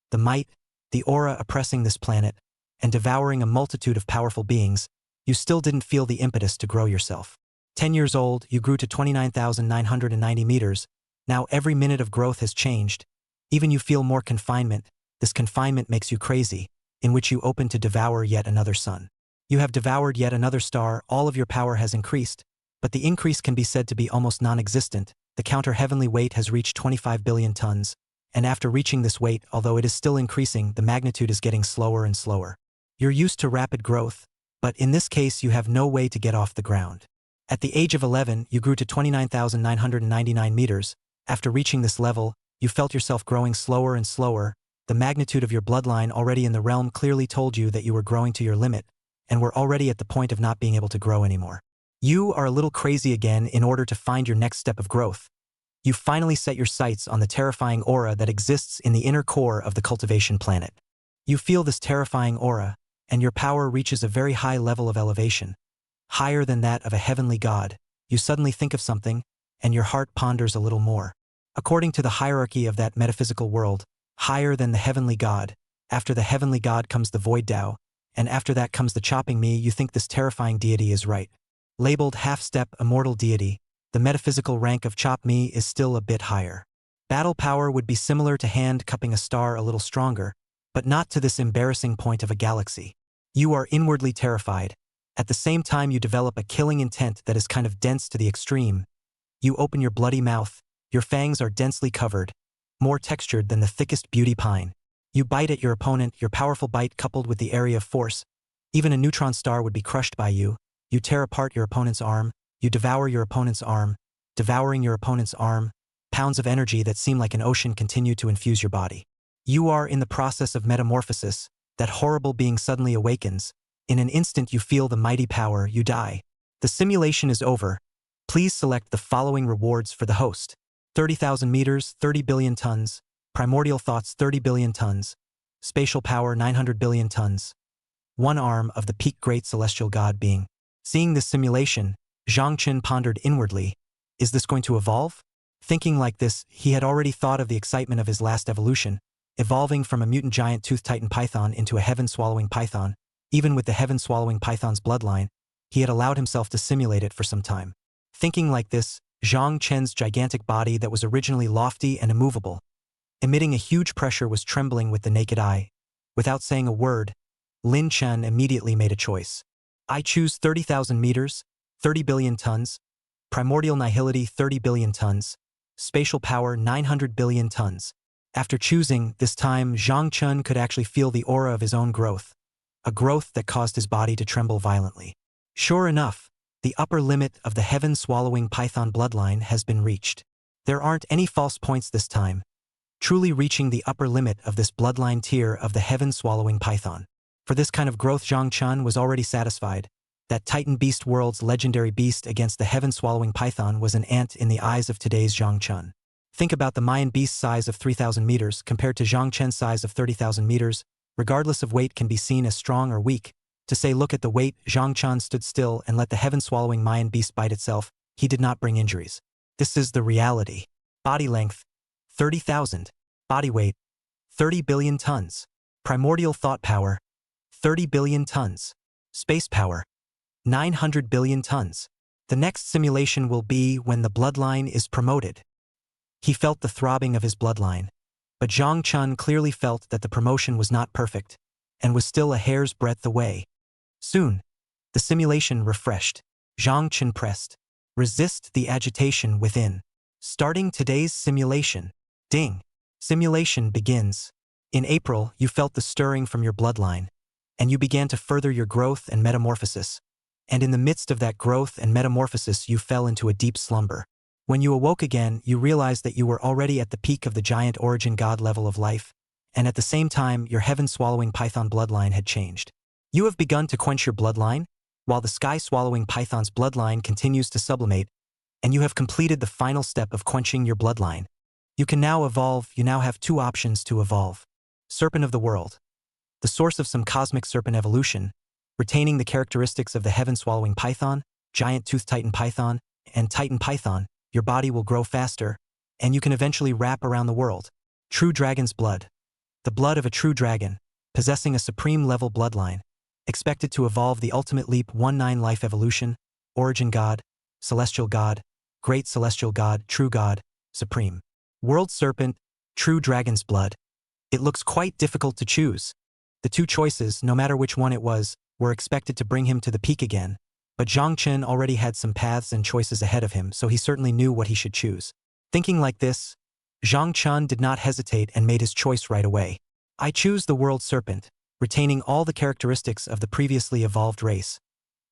the might, the aura oppressing this planet, and devouring a multitude of powerful beings, you still didn't feel the impetus to grow yourself. 10 years old, you grew to 29,990 meters. Now every minute of growth has changed. Even you feel more confinement. This confinement makes you crazy, in which you open to devour yet another sun. You have devoured yet another star. All of your power has increased, but the increase can be said to be almost non-existent. The counter-heavenly weight has reached 25 billion tons, and after reaching this weight, although it is still increasing, the magnitude is getting slower and slower. You're used to rapid growth, but in this case you have no way to get off the ground. At the age of 11, you grew to 29,999 meters. After reaching this level, you felt yourself growing slower and slower. The magnitude of your bloodline already in the realm clearly told you that you were growing to your limit, and were already at the point of not being able to grow anymore. You are a little crazy again in order to find your next step of growth. You finally set your sights on the terrifying aura that exists in the inner core of the cultivation planet. You feel this terrifying aura, and your power reaches a very high level of elevation, higher than that of a heavenly god. You suddenly think of something, and your heart ponders a little more. According to the hierarchy of that metaphysical world, higher than the heavenly god, after the heavenly god comes the void Tao, and after that comes the chopping me. You think this terrifying deity is right. Labeled half-step immortal deity, the metaphysical rank of chop me is still a bit higher. Battle power would be similar to hand cupping a star, a little stronger, but not to this embarrassing point of a galaxy. You are inwardly terrified. At the same time you develop a killing intent that is kind of dense to the extreme. You open your bloody mouth, your fangs are densely covered, more textured than the thickest beauty pine. You bite at your opponent, your powerful bite coupled with the area of force. Even a neutron star would be crushed by you. You tear apart your opponent's arm, you devour your opponent's arm, devouring your opponent's arm. Pounds of energy that seem like an ocean continue to infuse your body. You are in the process of metamorphosis. That horrible being suddenly awakens. In an instant you feel the mighty power, you die. The simulation is over. Please select the following rewards for the host. 30,000 meters, 30 billion tons. Primordial thoughts, 30 billion tons. Spatial power, 900 billion tons. One arm of the peak great celestial god being. Seeing this simulation, Zhang Chun pondered inwardly. Is this going to evolve? Thinking like this, he had already thought of the excitement of his last evolution. evolving from a mutant giant tooth titan python into a heaven-swallowing python. Even with the heaven-swallowing python's bloodline, he had allowed himself to simulate it for some time. Thinking like this, Zhang Chen's gigantic body that was originally lofty and immovable, emitting a huge pressure, was trembling with the naked eye. Without saying a word, Lin Chen immediately made a choice. I choose 30,000 meters, 30 billion tons, primordial nihility 30 billion tons, spatial power 900 billion tons. After choosing, this time Zhang Chen could actually feel the aura of his own growth, a growth that caused his body to tremble violently. Sure enough, the upper limit of the heaven-swallowing python bloodline has been reached. There aren't any false points this time, truly reaching the upper limit of this bloodline tier of the heaven-swallowing python. For this kind of growth, Zhang Chen was already satisfied. That Titan Beast world's legendary beast against the heaven-swallowing python was an ant in the eyes of today's Zhang Chen. Think about the Mayan beast size of 3,000 meters compared to Zhang Chen's size of 30,000 meters, regardless of weight can be seen as strong or weak. To say look at the weight, Zhang Chen stood still and let the heaven-swallowing Mayan beast bite itself. He did not bring injuries. This is the reality. Body length, 30,000. Body weight, 30 billion tons. Primordial thought power, 30 billion tons. Space power, 900 billion tons. The next simulation will be when the bloodline is promoted. He felt the throbbing of his bloodline, but Zhang Chen clearly felt that the promotion was not perfect and was still a hair's breadth away. Soon, the simulation refreshed. Zhang Chen pressed. Resist the agitation within. Starting today's simulation. Ding. Simulation begins. In April, you felt the stirring from your bloodline, and you began to further your growth and metamorphosis. And in the midst of that growth and metamorphosis, you fell into a deep slumber. When you awoke again, you realized that you were already at the peak of the giant origin god level of life, and at the same time, your heaven-swallowing python bloodline had changed. You have begun to quench your bloodline, while the sky-swallowing python's bloodline continues to sublimate, and you have completed the final step of quenching your bloodline. You can now evolve. You now have two options to evolve. Serpent of the world. The source of some cosmic serpent evolution, retaining the characteristics of the heaven-swallowing python, giant tooth titan python, and titan python, your body will grow faster, and you can eventually wrap around the world. True dragon's blood. The blood of a true dragon, possessing a supreme level bloodline, expected to evolve the ultimate leap 19 life evolution, origin god, celestial god, great celestial god, true god, supreme. World serpent, true dragon's blood. It looks quite difficult to choose. The two choices, no matter which one it was, were expected to bring him to the peak again, but Zhang Chen already had some paths and choices ahead of him, so he certainly knew what he should choose. Thinking like this, Zhang Chen did not hesitate and made his choice right away. I choose the world serpent, retaining all the characteristics of the previously evolved race.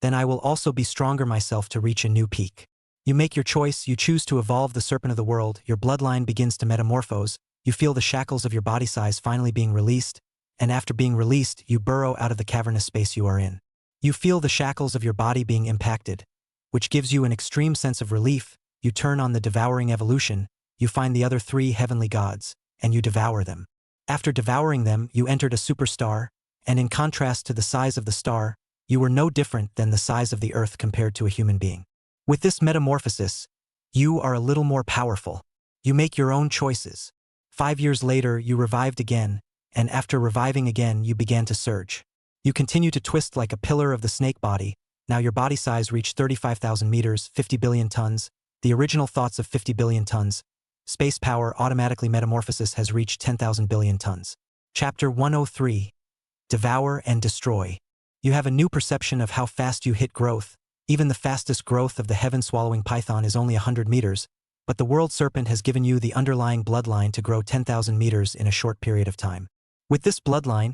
Then I will also be stronger myself to reach a new peak. You make your choice, you choose to evolve the serpent of the world, your bloodline begins to metamorphose, you feel the shackles of your body size finally being released, and after being released, you burrow out of the cavernous space you are in. You feel the shackles of your body being impacted, which gives you an extreme sense of relief. You turn on the devouring evolution, you find the other three heavenly gods, and you devour them. After devouring them, you entered a superstar, and in contrast to the size of the star, you were no different than the size of the earth compared to a human being. With this metamorphosis, you are a little more powerful. You make your own choices. 5 years later, you revived again, and after reviving again, you began to surge. You continue to twist like a pillar of the snake body. Now your body size reached 35,000 meters, 50 billion tons, the original thoughts of 50 billion tons. Space power automatically metamorphosis has reached 10,000 billion tons. Chapter 103. Devour and destroy. You have a new perception of how fast you hit growth. Even the fastest growth of the heaven-swallowing python is only 100 meters, but the world serpent has given you the underlying bloodline to grow 10,000 meters in a short period of time. With this bloodline,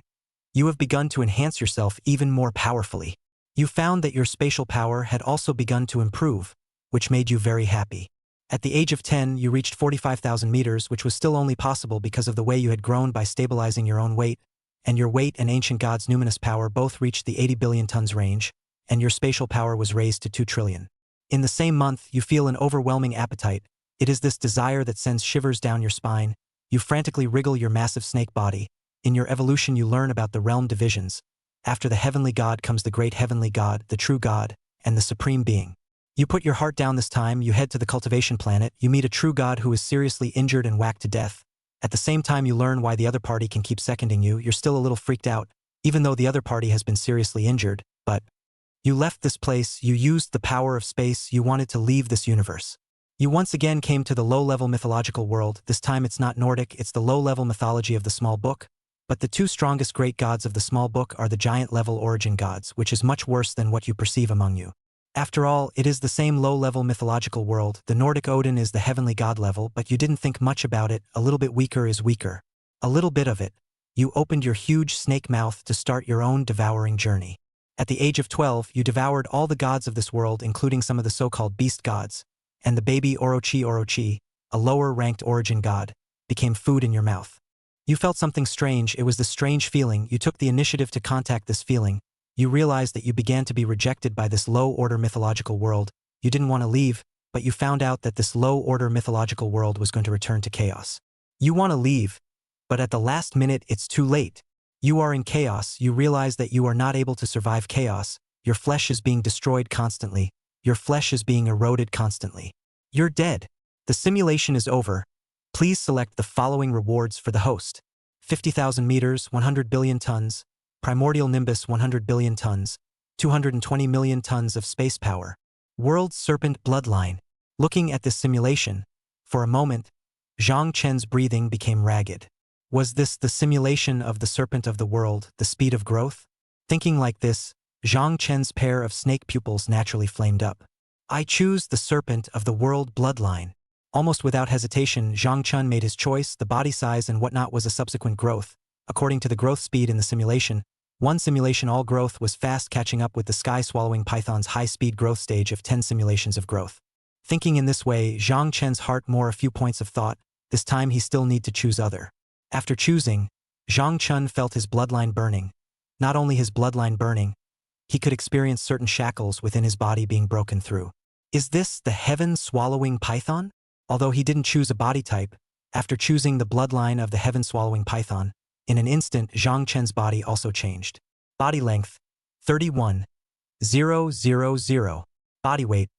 you have begun to enhance yourself even more powerfully. You found that your spatial power had also begun to improve, which made you very happy. At the age of 10, you reached 45,000 meters, which was still only possible because of the way you had grown by stabilizing your own weight, and your weight and ancient god's numinous power both reached the 80 billion tons range, and your spatial power was raised to 2 trillion. In the same month, you feel an overwhelming appetite. It is this desire that sends shivers down your spine. You frantically wriggle your massive snake body. In your evolution, you learn about the realm divisions. After the heavenly god comes the great heavenly god, the true god, and the supreme being. You put your heart down this time, you head to the cultivation planet, you meet a true god who is seriously injured and whacked to death. At the same time you learn why the other party can keep seconding you, you're still a little freaked out, even though the other party has been seriously injured, but you left this place, you used the power of space, you wanted to leave this universe. You once again came to the low-level mythological world. This time it's not Nordic, it's the low-level mythology of the small book, but the two strongest great gods of the small book are the giant-level origin gods, which is much worse than what you perceive among you. After all, it is the same low-level mythological world. The Nordic Odin is the heavenly god level, but you didn't think much about it. A little bit weaker is weaker. A little bit of it. You opened your huge snake mouth to start your own devouring journey. At the age of 12, you devoured all the gods of this world, including some of the so-called beast gods, and the baby Orochi, a lower-ranked origin god, became food in your mouth. You felt something strange. It was this strange feeling. You took the initiative to contact this feeling. You realized that you began to be rejected by this low-order mythological world. You didn't want to leave, but you found out that this low-order mythological world was going to return to chaos. You want to leave, but at the last minute it's too late. You are in chaos. You realize that you are not able to survive chaos. Your flesh is being destroyed constantly. Your flesh is being eroded constantly. You're dead. The simulation is over. Please select the following rewards for the host. 50,000 meters, 100 billion tons, primordial nimbus 100 billion tons, 220 million tons of space power. World Serpent Bloodline. Looking at this simulation, for a moment, Zhang Chen's breathing became ragged. Was this the simulation of the serpent of the world, the speed of growth? Thinking like this, Zhang Chen's pair of snake pupils naturally flamed up. I choose the serpent of the world bloodline. Almost without hesitation, Zhang Chen made his choice. The body size and whatnot was a subsequent growth. According to the growth speed in the simulation, one simulation all growth was fast catching up with the sky-swallowing python's high-speed growth stage of 10 simulations of growth. Thinking in this way, Zhang Chen's heart more a few points of thought. This time he still need to choose other. After choosing, Zhang Chen felt his bloodline burning. Not only his bloodline burning, he could experience certain shackles within his body being broken through. Is this the heaven-swallowing python? Although he didn't choose a body type, after choosing the bloodline of the heaven-swallowing python, in an instant Zhang Chen's body also changed. Body length, 31,000. Body weight,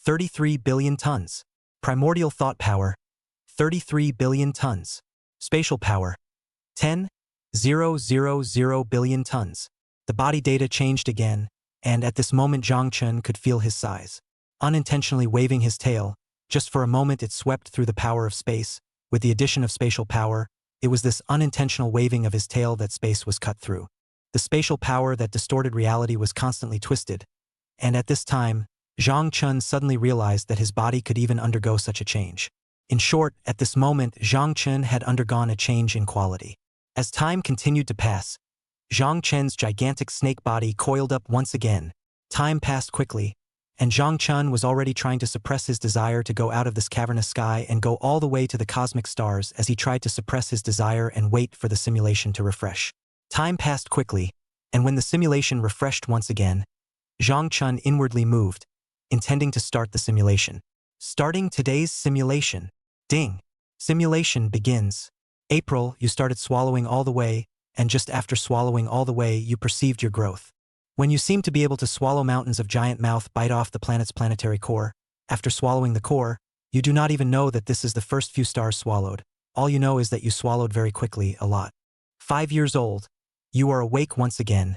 33 billion tons. Primordial thought power, 33 billion tons. Spatial power, 10,000 billion tons. The body data changed again, and at this moment Zhang Chen could feel his size. Unintentionally waving his tail, just for a moment it swept through the power of space. With the addition of spatial power, it was this unintentional waving of his tail that space was cut through. The spatial power that distorted reality was constantly twisted, and at this time, Zhang Chen suddenly realized that his body could even undergo such a change. In short, at this moment, Zhang Chen had undergone a change in quality. As time continued to pass, Zhang Chen's gigantic snake body coiled up once again. Time passed quickly, and Zhang Chen was already trying to suppress his desire to go out of this cavernous sky and go all the way to the cosmic stars as he tried to suppress his desire and wait for the simulation to refresh. Time passed quickly, and when the simulation refreshed once again, Zhang Chen inwardly moved, intending to start the simulation. Starting today's simulation. Ding. Simulation begins. April, you started swallowing all the way, and just after swallowing all the way, you perceived your growth. When you seem to be able to swallow mountains of giant mouth bite off the planet's planetary core, after swallowing the core, you do not even know that this is the first few stars swallowed. All you know is that you swallowed very quickly, a lot. 5 years old. You are awake once again.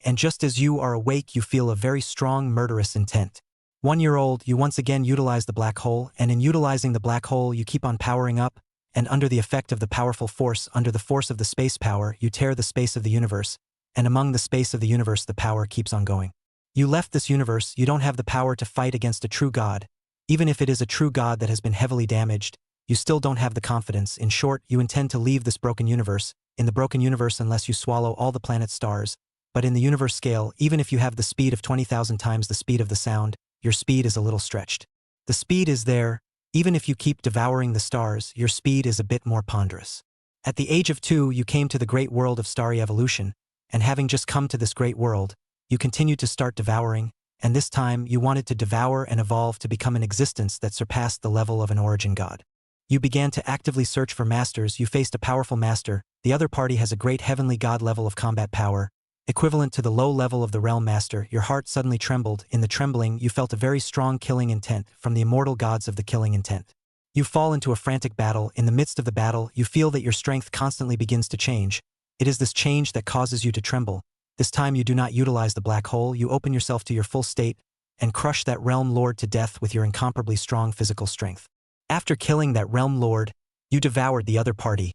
And just as you are awake, you feel a very strong murderous intent. 1 year old, you once again utilize the black hole, and in utilizing the black hole, you keep on powering up, and under the effect of the powerful force, under the force of the space power, you tear the space of the universe, and among the space of the universe the power keeps on going. You left this universe, you don't have the power to fight against a true god. Even if it is a true god that has been heavily damaged, you still don't have the confidence. In short, you intend to leave this broken universe, in the broken universe unless you swallow all the planet's stars, but in the universe scale, even if you have the speed of 20,000 times the speed of the sound, your speed is a little stretched. The speed is there, even if you keep devouring the stars, your speed is a bit more ponderous. At the age of 2, you came to the great world of starry evolution, and having just come to this great world, you continued to start devouring, and this time you wanted to devour and evolve to become an existence that surpassed the level of an origin god. You began to actively search for masters, you faced a powerful master, the other party has a great heavenly god level of combat power, equivalent to the low level of the realm master. Your heart suddenly trembled. In the trembling, you felt a very strong killing intent from the immortal gods of the killing intent. You fall into a frantic battle. In the midst of the battle, you feel that your strength constantly begins to change. It is this change that causes you to tremble. This time you do not utilize the black hole, you open yourself to your full state and crush that realm lord to death with your incomparably strong physical strength. After killing that realm lord, you devoured the other party,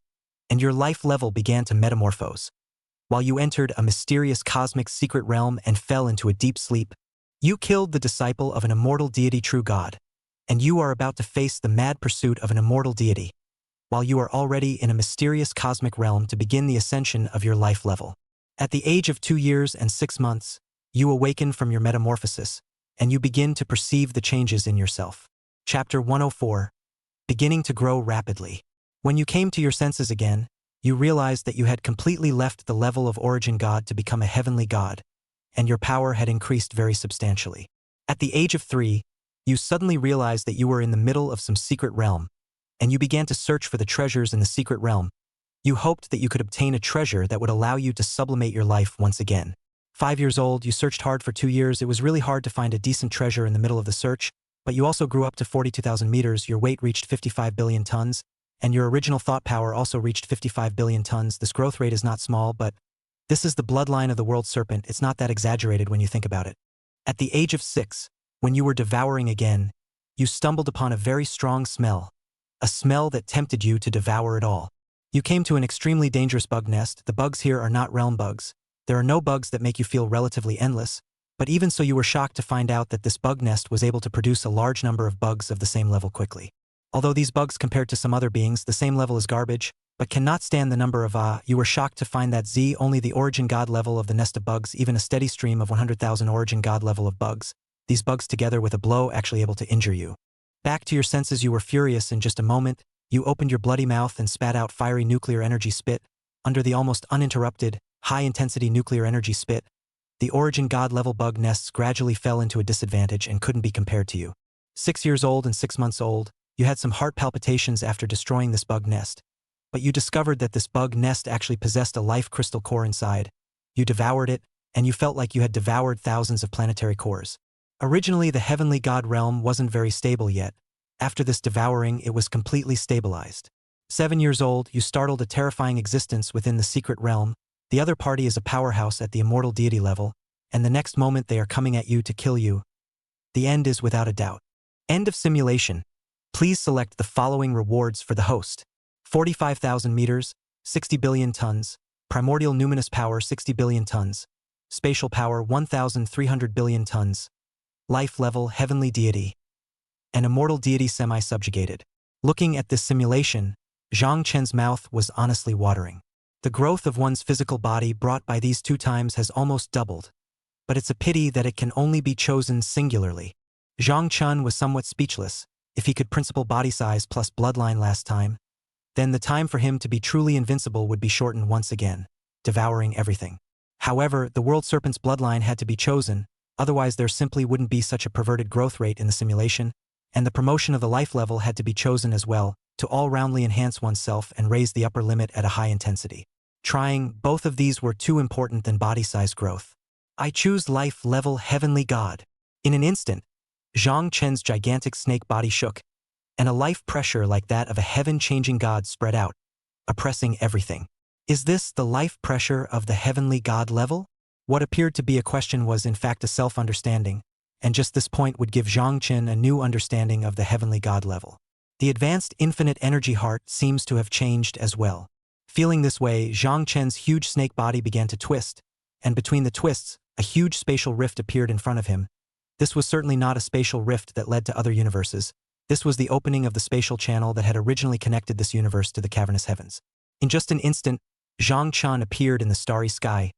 and your life level began to metamorphose. While you entered a mysterious cosmic secret realm and fell into a deep sleep, you killed the disciple of an immortal deity, true God, and you are about to face the mad pursuit of an immortal deity, while you are already in a mysterious cosmic realm to begin the ascension of your life level. At the age of 2 years and 6 months, you awaken from your metamorphosis, and you begin to perceive the changes in yourself. Chapter 104. Beginning to grow rapidly. When you came to your senses again, you realized that you had completely left the level of origin God to become a heavenly God, and your power had increased very substantially. At the age of 3, you suddenly realized that you were in the middle of some secret realm, and you began to search for the treasures in the secret realm. You hoped that you could obtain a treasure that would allow you to sublimate your life once again. 5 years old, you searched hard for 2 years. It was really hard to find a decent treasure in the middle of the search, but you also grew up to 42,000 meters, your weight reached 55 billion tons, and your original thought power also reached 55 billion tons. This growth rate is not small, but this is the bloodline of the world serpent. It's not that exaggerated when you think about it. At the age of 6, when you were devouring again, you stumbled upon a very strong smell, a smell that tempted you to devour it all. You came to an extremely dangerous bug nest. The bugs here are not realm bugs. There are no bugs that make you feel relatively endless, but even so you were shocked to find out that this bug nest was able to produce a large number of bugs of the same level quickly. Although these bugs compared to some other beings, the same level as garbage, but cannot stand the number of you were shocked to find that only the origin God level of the nest of bugs, even a steady stream of 100,000 origin God level of bugs. These bugs together with a blow actually able to injure you. Back to your senses, you were furious in just a moment. You opened your bloody mouth and spat out fiery nuclear energy spit. Under the almost uninterrupted, high-intensity nuclear energy spit, the origin God level bug nests gradually fell into a disadvantage and couldn't be compared to you. 6 years old and 6 months old, you had some heart palpitations after destroying this bug nest, but you discovered that this bug nest actually possessed a life crystal core inside. You devoured it, and you felt like you had devoured thousands of planetary cores. Originally, the heavenly God realm wasn't very stable yet. After this devouring, it was completely stabilized. 7 years old, you startled a terrifying existence within the secret realm. The other party is a powerhouse at the immortal deity level, and the next moment they are coming at you to kill you. The end is without a doubt. End of simulation. Please select the following rewards for the host. 45,000 meters, 60 billion tons, primordial numinous power 60 billion tons, spatial power 1,300 billion tons, life level heavenly deity, an immortal deity semi-subjugated. Looking at this simulation, Zhang Chen's mouth was honestly watering. The growth of one's physical body brought by these 2 times has almost doubled, but it's a pity that it can only be chosen singularly. Zhang Chen was somewhat speechless. If he could principal body size plus bloodline last time, then the time for him to be truly invincible would be shortened once again, devouring everything. However, the world serpent's bloodline had to be chosen, otherwise there simply wouldn't be such a perverted growth rate in the simulation, and the promotion of the life level had to be chosen as well, to all-roundly enhance oneself and raise the upper limit at a high intensity. Trying both of these were too important than body size growth. I choose life level heavenly God. In an instant, Zhang Chen's gigantic snake body shook, and a life pressure like that of a heaven-changing God spread out, oppressing everything. Is this the life pressure of the heavenly God level? What appeared to be a question was in fact a self-understanding, and just this point would give Zhang Chen a new understanding of the heavenly God level. The advanced infinite energy heart seems to have changed as well. Feeling this way, Zhang Chen's huge snake body began to twist, and between the twists, a huge spatial rift appeared in front of him. This was certainly not a spatial rift that led to other universes. This was the opening of the spatial channel that had originally connected this universe to the cavernous heavens. In just an instant, Zhang Chen appeared in the starry sky,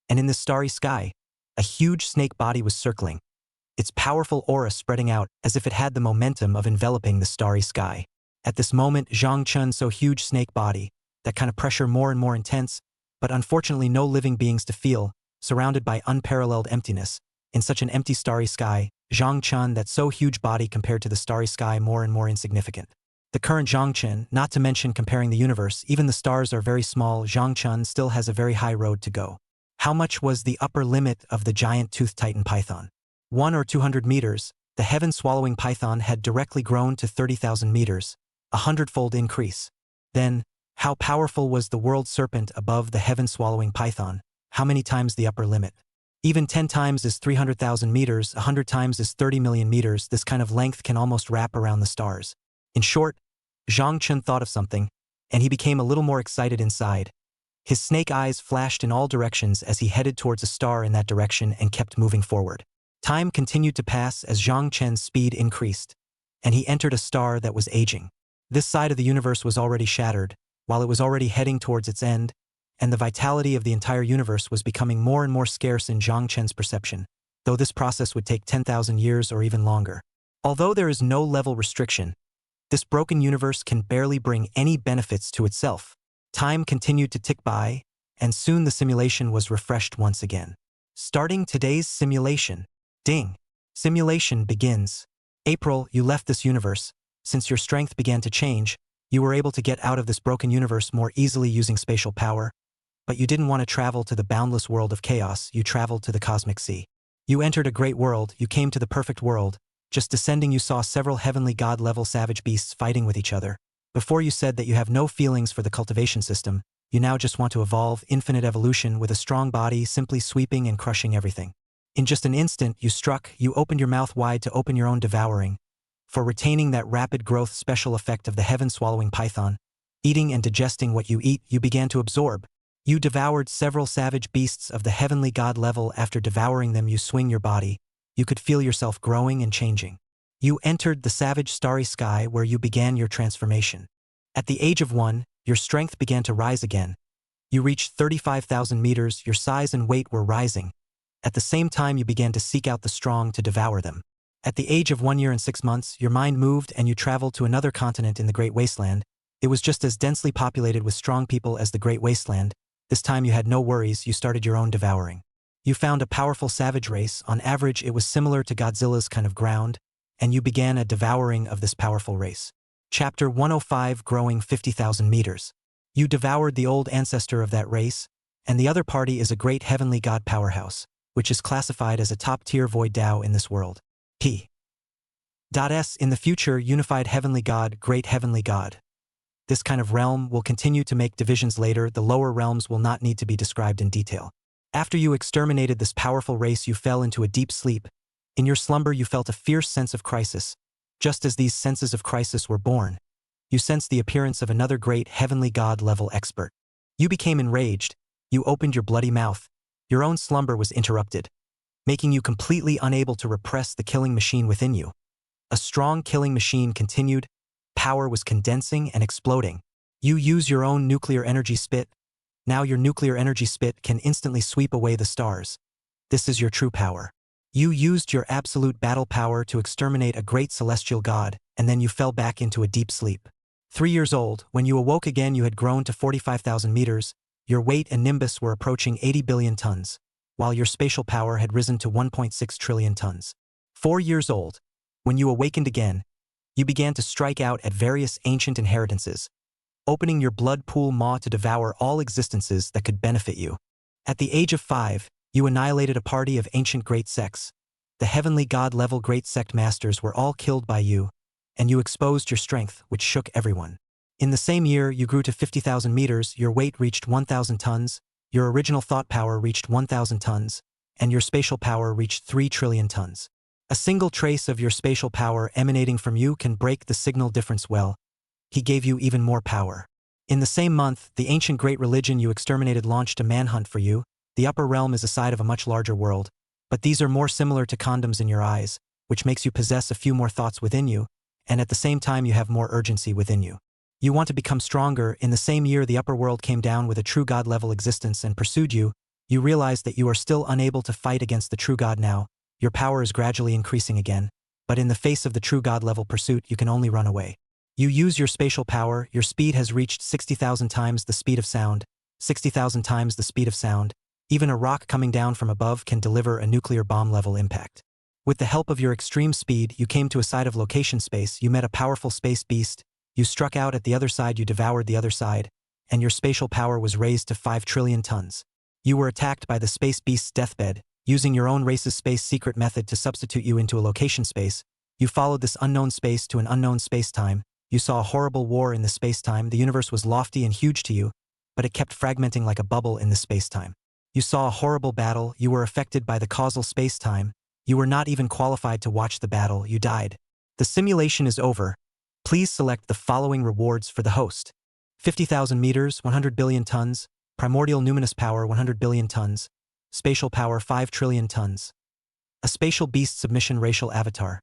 and in this starry sky, a huge snake body was circling, its powerful aura spreading out as if it had the momentum of enveloping the starry sky. At this moment, Zhang Chen saw huge snake body, that kind of pressure more and more intense, but unfortunately no living beings to feel, surrounded by unparalleled emptiness. In such an empty starry sky, Zhang Chen, that so huge body compared to the starry sky more and more insignificant. The current Zhang Chen, not to mention comparing the universe, even the stars are very small. Zhang Chen still has a very high road to go. How much was the upper limit of the giant toothed titan python? 1 or 200 meters, the heaven-swallowing python had directly grown to 30,000 meters, 100-fold increase. Then, how powerful was the world serpent above the heaven-swallowing python? How many times the upper limit? Even 10 times is 300,000 meters, 100 times is 30 million meters. This kind of length can almost wrap around the stars. In short, Zhang Chen thought of something, and he became a little more excited inside. His snake eyes flashed in all directions as he headed towards a star in that direction and kept moving forward. Time continued to pass as Zhang Chen's speed increased, and he entered a star that was aging. This side of the universe was already shattered, while it was already heading towards its end, and the vitality of the entire universe was becoming more and more scarce in Zhang Chen's perception, though this process would take 10,000 years or even longer. Although there is no level restriction, this broken universe can barely bring any benefits to itself. Time continued to tick by, and soon the simulation was refreshed once again. Starting today's simulation. Ding. Simulation begins. April, you left this universe. Since your strength began to change, you were able to get out of this broken universe more easily using spatial power, but you didn't want to travel to the boundless world of chaos. You traveled to the cosmic sea. You entered a great world. You came to the perfect world. Just descending, you saw several heavenly god-level savage beasts fighting with each other. Before you said that you have no feelings for the cultivation system, you now just want to evolve infinite evolution with a strong body, simply sweeping and crushing everything. In just an instant, you opened your mouth wide to open your own devouring. For retaining that rapid growth special effect of the heaven-swallowing python, eating and digesting what you eat, you began to absorb. You devoured several savage beasts of the heavenly god level. After devouring them, you swing your body. You could feel yourself growing and changing. You entered the savage starry sky where you began your transformation. At the age of 1, your strength began to rise again. You reached 35,000 meters, your size and weight were rising. At the same time, you began to seek out the strong to devour them. At the age of 1 year and 6 months, your mind moved and you traveled to another continent in the Great Wasteland. It was just as densely populated with strong people as the Great Wasteland. This time you had no worries, you started your own devouring. You found a powerful savage race. On average, it was similar to Godzilla's kind of ground, and you began a devouring of this powerful race. Chapter 105, Growing 50,000 meters. You devoured the old ancestor of that race, and the other party is a great heavenly god powerhouse, which is classified as a top-tier void Tao in this world. P.S. In the future, unified heavenly god, great heavenly god. This kind of realm will continue to make divisions later. The lower realms will not need to be described in detail. After you exterminated this powerful race, you fell into a deep sleep. In your slumber, you felt a fierce sense of crisis. Just as these senses of crisis were born, you sensed the appearance of another great heavenly god-level expert. You became enraged. You opened your bloody mouth. Your own slumber was interrupted, making you completely unable to repress the killing machine within you. A strong killing machine continued. Power was condensing and exploding. You use your own nuclear energy spit. Now your nuclear energy spit can instantly sweep away the stars. This is your true power. You used your absolute battle power to exterminate a great celestial god, and then you fell back into a deep sleep. 3 years old, when you awoke again, you had grown to 45,000 meters. Your weight and nimbus were approaching 80 billion tons, while your spatial power had risen to 1.6 trillion tons. 4 years old, when you awakened again, you began to strike out at various ancient inheritances, opening your blood pool maw to devour all existences that could benefit you. At the age of 5, you annihilated a party of ancient great sects. The heavenly god-level great sect masters were all killed by you, and you exposed your strength, which shook everyone. In the same year, you grew to 50,000 meters, your weight reached 1,000 tons, your original thought power reached 1,000 tons, and your spatial power reached 3 trillion tons. A single trace of your spatial power emanating from you can break the signal difference well. He gave you even more power. In the same month, the ancient great religion you exterminated launched a manhunt for you. The upper realm is a side of a much larger world, but these are more similar to condoms in your eyes, which makes you possess a few more thoughts within you, and at the same time you have more urgency within you. You want to become stronger. In the same year, the upper world came down with a true god-level existence and pursued you. You realize that you are still unable to fight against the true god now. Your power is gradually increasing again, but in the face of the true god-level pursuit, you can only run away. You use your spatial power. Your speed has reached 60,000 times the speed of sound. 60,000 times the speed of sound. Even a rock coming down from above can deliver a nuclear bomb-level impact. With the help of your extreme speed, you came to a side of location space. You met a powerful space beast. You struck out at the other side. You devoured the other side, and your spatial power was raised to 5 trillion tons. You were attacked by the space beast's deathbed. Using your own race's space secret method to substitute you into a location space, you followed this unknown space to an unknown space-time. You saw a horrible war in the space-time. The universe was lofty and huge to you, but it kept fragmenting like a bubble in the space-time. You saw a horrible battle. You were affected by the causal space-time. You were not even qualified to watch the battle. You died. The simulation is over. Please select the following rewards for the host. 50,000 meters, 100 billion tons, primordial numinous power, 100 billion tons, spatial power, 5 trillion tons, a spatial beast submission racial avatar,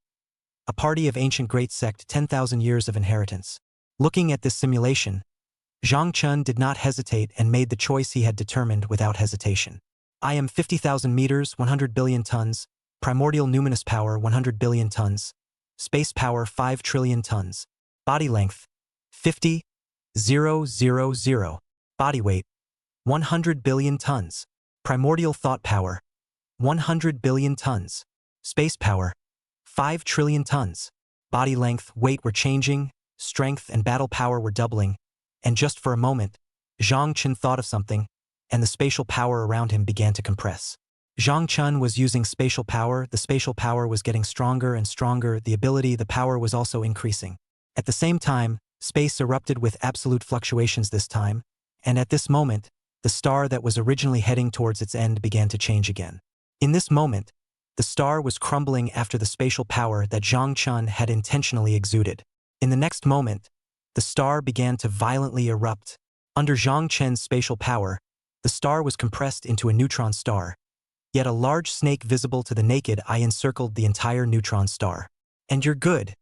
a party of ancient great sect, 10,000 years of inheritance. Looking at this simulation, Zhang Chun did not hesitate and made the choice he had determined without hesitation. I am 50,000 meters, 100 billion tons, primordial numinous power, 100 billion tons, space power, 5 trillion tons, body length, 50,000, body weight, 100 billion tons, primordial thought power, 100 billion tons, space power, 5 trillion tons, body length, weight were changing, strength and battle power were doubling, and just for a moment, Zhang Chun thought of something, and the spatial power around him began to compress. Zhang Chun was using spatial power. The spatial power was getting stronger and stronger. The power was also increasing. At the same time, space erupted with absolute fluctuations this time, and at this moment, the star that was originally heading towards its end began to change again. In this moment, the star was crumbling after the spatial power that Zhang Chun had intentionally exuded. In the next moment, the star began to violently erupt. Under Zhang Chun's spatial power, the star was compressed into a neutron star, yet a large snake visible to the naked eye encircled the entire neutron star. And you're good.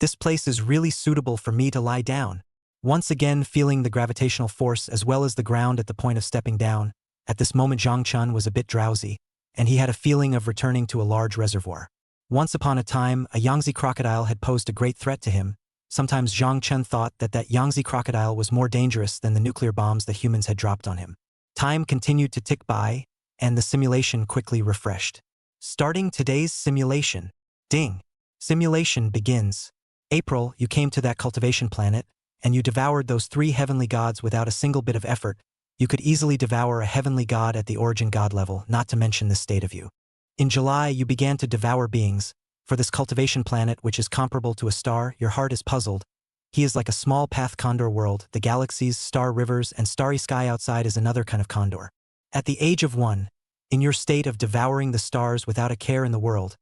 This place is really suitable for me to lie down. Once again feeling the gravitational force as well as the ground at the point of stepping down, at this moment Zhang Chun was a bit drowsy, and he had a feeling of returning to a large reservoir. Once upon a time, a Yangtze crocodile had posed a great threat to him. Sometimes Zhang Chun thought that Yangtze crocodile was more dangerous than the nuclear bombs that humans had dropped on him. Time continued to tick by, and the simulation quickly refreshed. Starting today's simulation. Ding. Simulation begins. April, you came to that cultivation planet, and you devoured those 3 heavenly gods without a single bit of effort. You could easily devour a heavenly god at the origin god level, not to mention this state of you. In July, you began to devour beings. For this cultivation planet, which is comparable to a star, your heart is puzzled. He is like a small path condor world. The galaxies, star rivers, and starry sky outside is another kind of condor. At the age of 1, in your state of devouring the stars without a care in the world,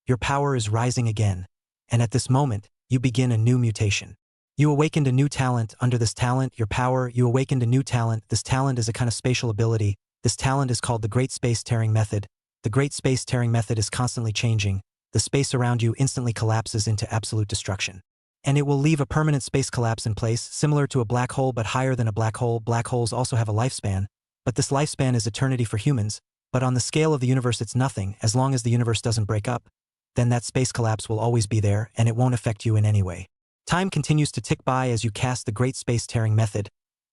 your power is rising again, and at this moment, you begin a new mutation. You awakened a new talent. Under this talent, your power, you awakened a new talent. This talent is a kind of spatial ability. This talent is called the Great Space Tearing Method. The Great Space Tearing Method is constantly changing. The space around you instantly collapses into absolute destruction. And it will leave a permanent space collapse in place, similar to a black hole but higher than a black hole. Black holes also have a lifespan, but this lifespan is eternity for humans. But on the scale of the universe, it's nothing. As long as the universe doesn't break up, then that space collapse will always be there, and it won't affect you in any way. Time continues to tick by as you cast the Great Space Tearing Method.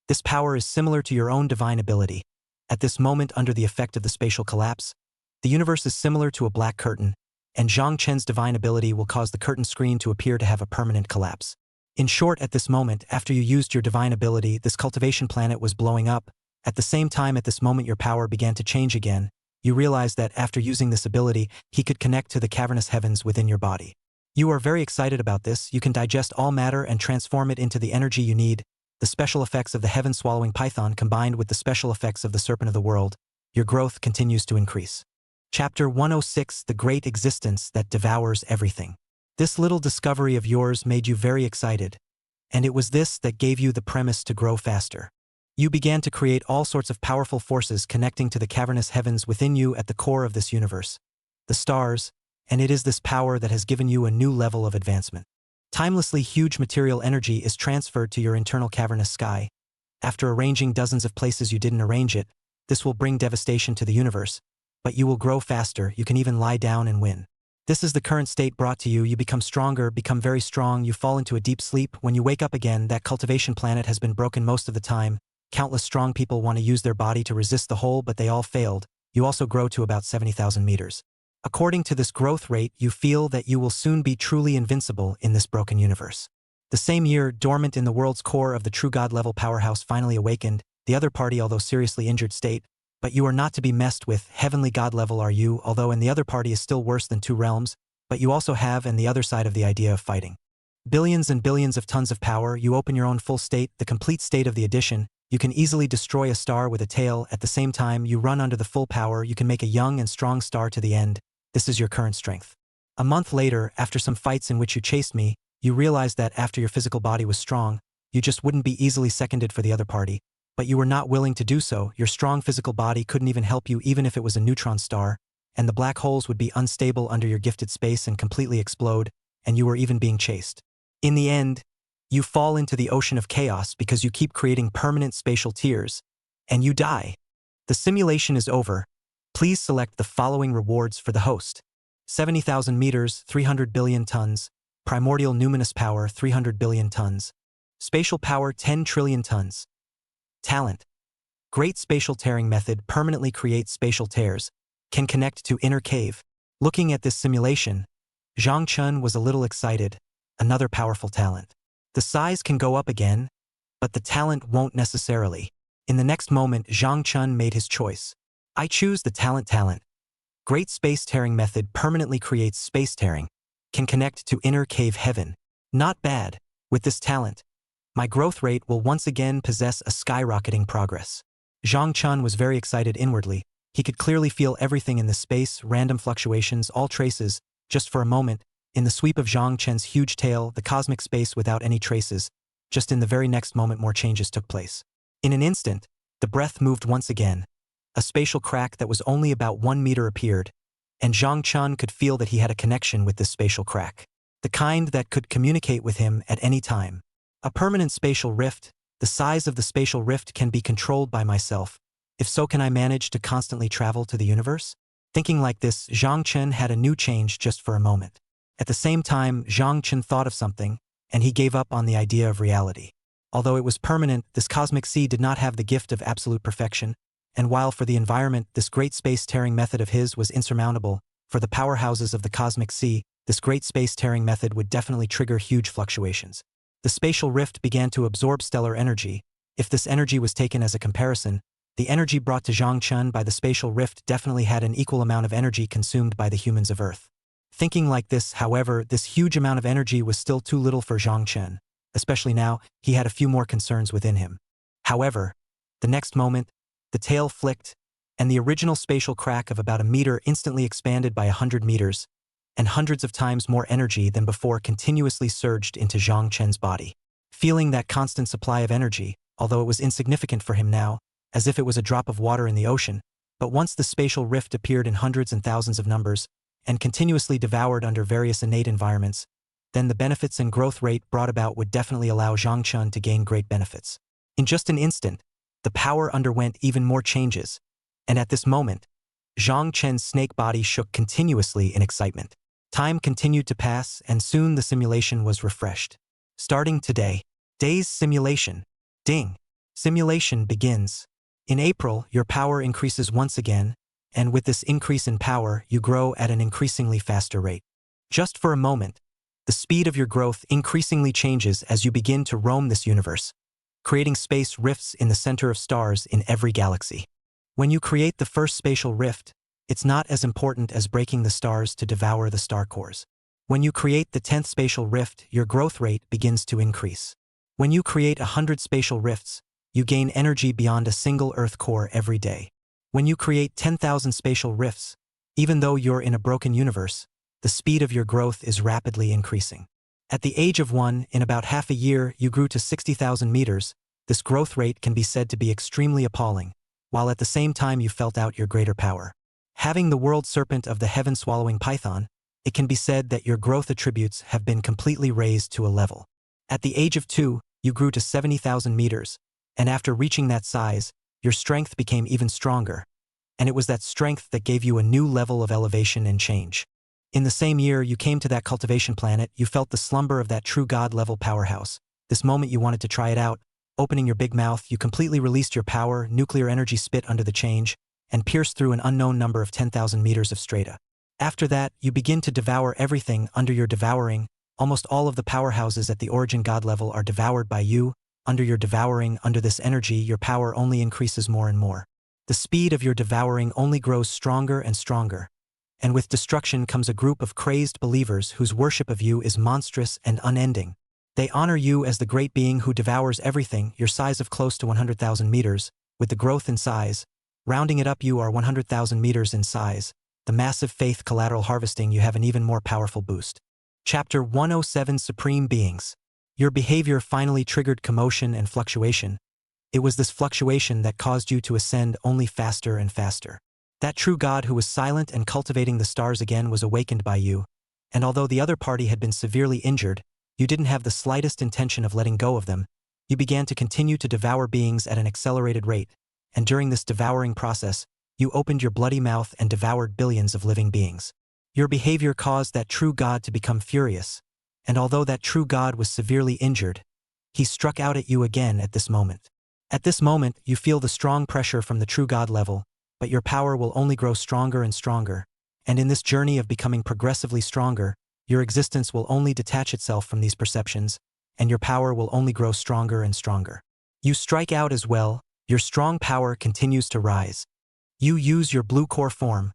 This power is similar to your own divine ability. At this moment, under the effect of the spatial collapse, the universe is similar to a black curtain, and Zhang Chen's divine ability will cause the curtain screen to appear to have a permanent collapse. In short, at this moment, after you used your divine ability, this cultivation planet was blowing up. At the same time, at this moment, your power began to change again. You realized that after using this ability, he could connect to the cavernous heavens within your body. You are very excited about this. You can digest all matter and transform it into the energy you need. The special effects of the heaven-swallowing python combined with the special effects of the serpent of the world, your growth continues to increase. Chapter 106, The Great Existence That Devours Everything. This little discovery of yours made you very excited, and it was this that gave you the premise to grow faster. You began to create all sorts of powerful forces connecting to the cavernous heavens within you at the core of this universe, the stars, and it is this power that has given you a new level of advancement. Timelessly huge material energy is transferred to your internal cavernous sky. After arranging dozens of places you didn't arrange it, this will bring devastation to the universe, but you will grow faster. You can even lie down and win. This is the current state brought to you. You become stronger, become very strong, you fall into a deep sleep. When you wake up again, that cultivation planet has been broken most of the time. Countless strong people want to use their body to resist the whole, but they all failed. You also grow to about 70,000 meters. According to this growth rate, you feel that you will soon be truly invincible in this broken universe. The same year, dormant in the world's core of the true God-level powerhouse finally awakened, the other party although seriously injured state, but you are not to be messed with. Heavenly God level are you, although in the other party is still worse than 2 realms, but you also have and the other side of the idea of fighting. Billions and billions of tons of power, you open your own full state, the complete state of the edition. You can easily destroy a star with a tail. At the same time, you run under the full power. You can make a young and strong star to the end. This is your current strength. A month later, after some fights in which you chased me, you realized that after your physical body was strong, you just wouldn't be easily seconded for the other party. But you were not willing to do so. Your strong physical body couldn't even help you even if it was a neutron star, and the black holes would be unstable under your gifted space and completely explode, and you were even being chased. In the end, you fall into the ocean of chaos because you keep creating permanent spatial tears, and you die. The simulation is over. Please select the following rewards for the host. 70,000 meters, 300 billion tons. Primordial numinous power, 300 billion tons. Spatial power, 10 trillion tons. Talent. Great spatial tearing method permanently creates spatial tears. Can connect to inner cave. Looking at this simulation, Zhang Chun was a little excited. Another powerful talent. The size can go up again, but the talent won't necessarily. In the next moment, Zhang Chun made his choice. I choose the talent. Great space tearing method permanently creates space tearing. Can connect to inner cave heaven. Not bad. With this talent, my growth rate will once again possess a skyrocketing progress. Zhang Chun was very excited inwardly. He could clearly feel everything in the space, random fluctuations, all traces, just for a moment. In the sweep of Zhang Chen's huge tail, the cosmic space without any traces, just in the very next moment more changes took place. In an instant, the breath moved once again. A spatial crack that was only about 1 meter appeared, and Zhang Chun could feel that he had a connection with this spatial crack. The kind that could communicate with him at any time. A permanent spatial rift. The size of the spatial rift can be controlled by myself. If so, can I manage to constantly travel to the universe? Thinking like this, Zhang Chen had a new change just for a moment. At the same time, Zhang Chen thought of something, and he gave up on the idea of reality. Although it was permanent, this cosmic sea did not have the gift of absolute perfection, and while for the environment, this great space-tearing method of his was insurmountable, for the powerhouses of the cosmic sea, this great space-tearing method would definitely trigger huge fluctuations. The spatial rift began to absorb stellar energy. If this energy was taken as a comparison, the energy brought to Zhang Chen by the spatial rift definitely had an equal amount of energy consumed by the humans of Earth. Thinking like this, however, this huge amount of energy was still too little for Zhang Chen. Especially now, he had a few more concerns within him. However, the next moment, the tail flicked, and the original spatial crack of about a meter instantly expanded by 100 meters, and hundreds of times more energy than before continuously surged into Zhang Chen's body. Feeling that constant supply of energy, although it was insignificant for him now, as if it was a drop of water in the ocean, but once the spatial rift appeared in hundreds and thousands of numbers, and continuously devoured under various innate environments, then the benefits and growth rate brought about would definitely allow Zhang Chun to gain great benefits. In just an instant, the power underwent even more changes, and at this moment, Zhang Chen's snake body shook continuously in excitement. Time continued to pass, and soon the simulation was refreshed. Starting today, day's simulation. Ding. Simulation begins. In April, your power increases once again, and with this increase in power, you grow at an increasingly faster rate. Just for a moment, the speed of your growth increasingly changes as you begin to roam this universe, creating space rifts in the center of stars in every galaxy. When you create the first spatial rift, it's not as important as breaking the stars to devour the star cores. When you create the 10th spatial rift, your growth rate begins to increase. When you create 100 spatial rifts, you gain energy beyond a single Earth core every day. When you create 10,000 spatial rifts, even though you're in a broken universe, the speed of your growth is rapidly increasing. At the age of 1, in about half a year, you grew to 60,000 meters. This growth rate can be said to be extremely appalling, while at the same time you felt out your greater power. Having the world serpent of the heaven-swallowing python, it can be said that your growth attributes have been completely raised to a level. At the age of 2, you grew to 70,000 meters, and after reaching that size, your strength became even stronger, and it was that strength that gave you a new level of elevation and change. In the same year you came to that cultivation planet, you felt the slumber of that true God-level powerhouse. This moment you wanted to try it out. Opening your big mouth, you completely released your power, nuclear energy spit under the change, and pierced through an unknown number of 10,000 meters of strata. After that, you begin to devour everything under your devouring. Almost all of the powerhouses at the origin God level are devoured by you. Under your devouring, under this energy, your power only increases more and more. The speed of your devouring only grows stronger and stronger. And with destruction comes a group of crazed believers whose worship of you is monstrous and unending. They honor you as the great being who devours everything, your size of close to 100,000 meters, with the growth in size. Rounding it up, you are 100,000 meters in size. The massive faith collateral harvesting, you have an even more powerful boost. Chapter 107 Supreme Beings. Your behavior finally triggered commotion and fluctuation. It was this fluctuation that caused you to ascend only faster and faster. That true God who was silent and cultivating the stars again was awakened by you, and although the other party had been severely injured, you didn't have the slightest intention of letting go of them. You began to continue to devour beings at an accelerated rate, and during this devouring process, you opened your bloody mouth and devoured billions of living beings. Your behavior caused that true God to become furious, and although that true God was severely injured, he struck out at you again at this moment. At this moment, you feel the strong pressure from the true God level, but your power will only grow stronger and stronger, and in this journey of becoming progressively stronger, your existence will only detach itself from these perceptions, and your power will only grow stronger and stronger. You strike out as well, your strong power continues to rise. You use your blue core form,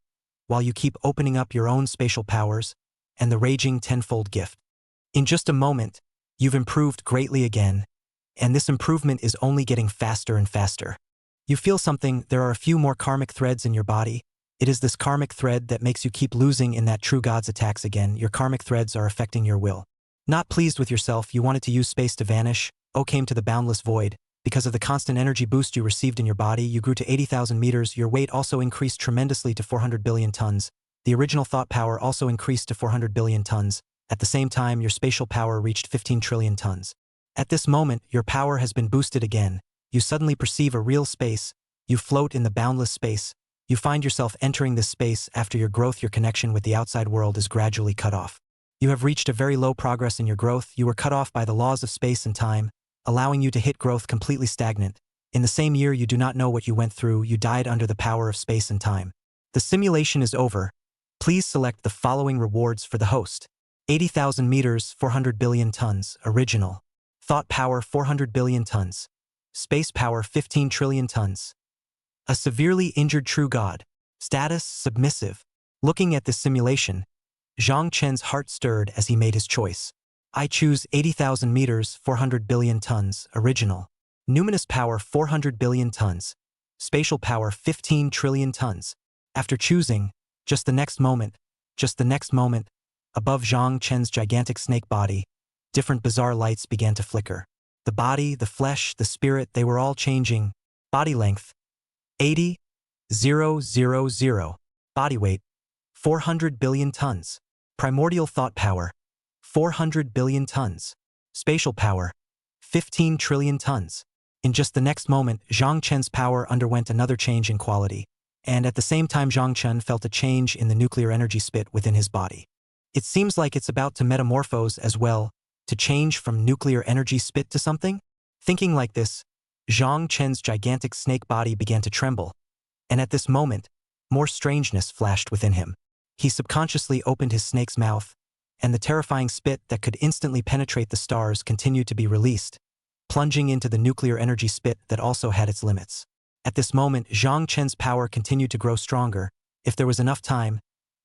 while you keep opening up your own spatial powers, and the raging tenfold gift. In just a moment, you've improved greatly again, and this improvement is only getting faster and faster. You feel something, there are a few more karmic threads in your body. It is this karmic thread that makes you keep losing in that true God's attacks again. Your karmic threads are affecting your will. Not pleased with yourself, you wanted to use space to vanish, came to the boundless void. Because of the constant energy boost you received in your body, you grew to 80,000 meters, your weight also increased tremendously to 400 billion tons. The original thought power also increased to 400 billion tons. At the same time, your spatial power reached 15 trillion tons. At this moment, your power has been boosted again. You suddenly perceive a real space. You float in the boundless space. You find yourself entering this space after your growth. Your connection with the outside world is gradually cut off. You have reached a very low progress in your growth. You were cut off by the laws of space and time, allowing you to hit growth completely stagnant. In the same year, you do not know what you went through. You died under the power of space and time. The simulation is over. Please select the following rewards for the host. 80,000 meters, 400 billion tons, original. Thought power, 400 billion tons. Space power, 15 trillion tons. A severely injured true God. Status, submissive. Looking at this simulation, Zhang Chen's heart stirred as he made his choice. I choose 80,000 meters, 400 billion tons, original. Numinous power, 400 billion tons. Spatial power, 15 trillion tons. After choosing, just the next moment, above Zhang Chen's gigantic snake body, different bizarre lights began to flicker. The body, the flesh, the spirit, they were all changing. Body length, 80,000. Body weight, 400 billion tons. Primordial thought power, 400 billion tons. Spatial power, 15 trillion tons. In just the next moment, Zhang Chen's power underwent another change in quality, and at the same time Zhang Chen felt a change in the nuclear energy spit within his body. It seems like it's about to metamorphose as well, to change from nuclear energy spit to something? Thinking like this, Zhang Chen's gigantic snake body began to tremble, and at this moment, more strangeness flashed within him. He subconsciously opened his snake's mouth, and the terrifying spit that could instantly penetrate the stars continued to be released, plunging into the nuclear energy spit that also had its limits. At this moment, Zhang Chen's power continued to grow stronger. If there was enough time,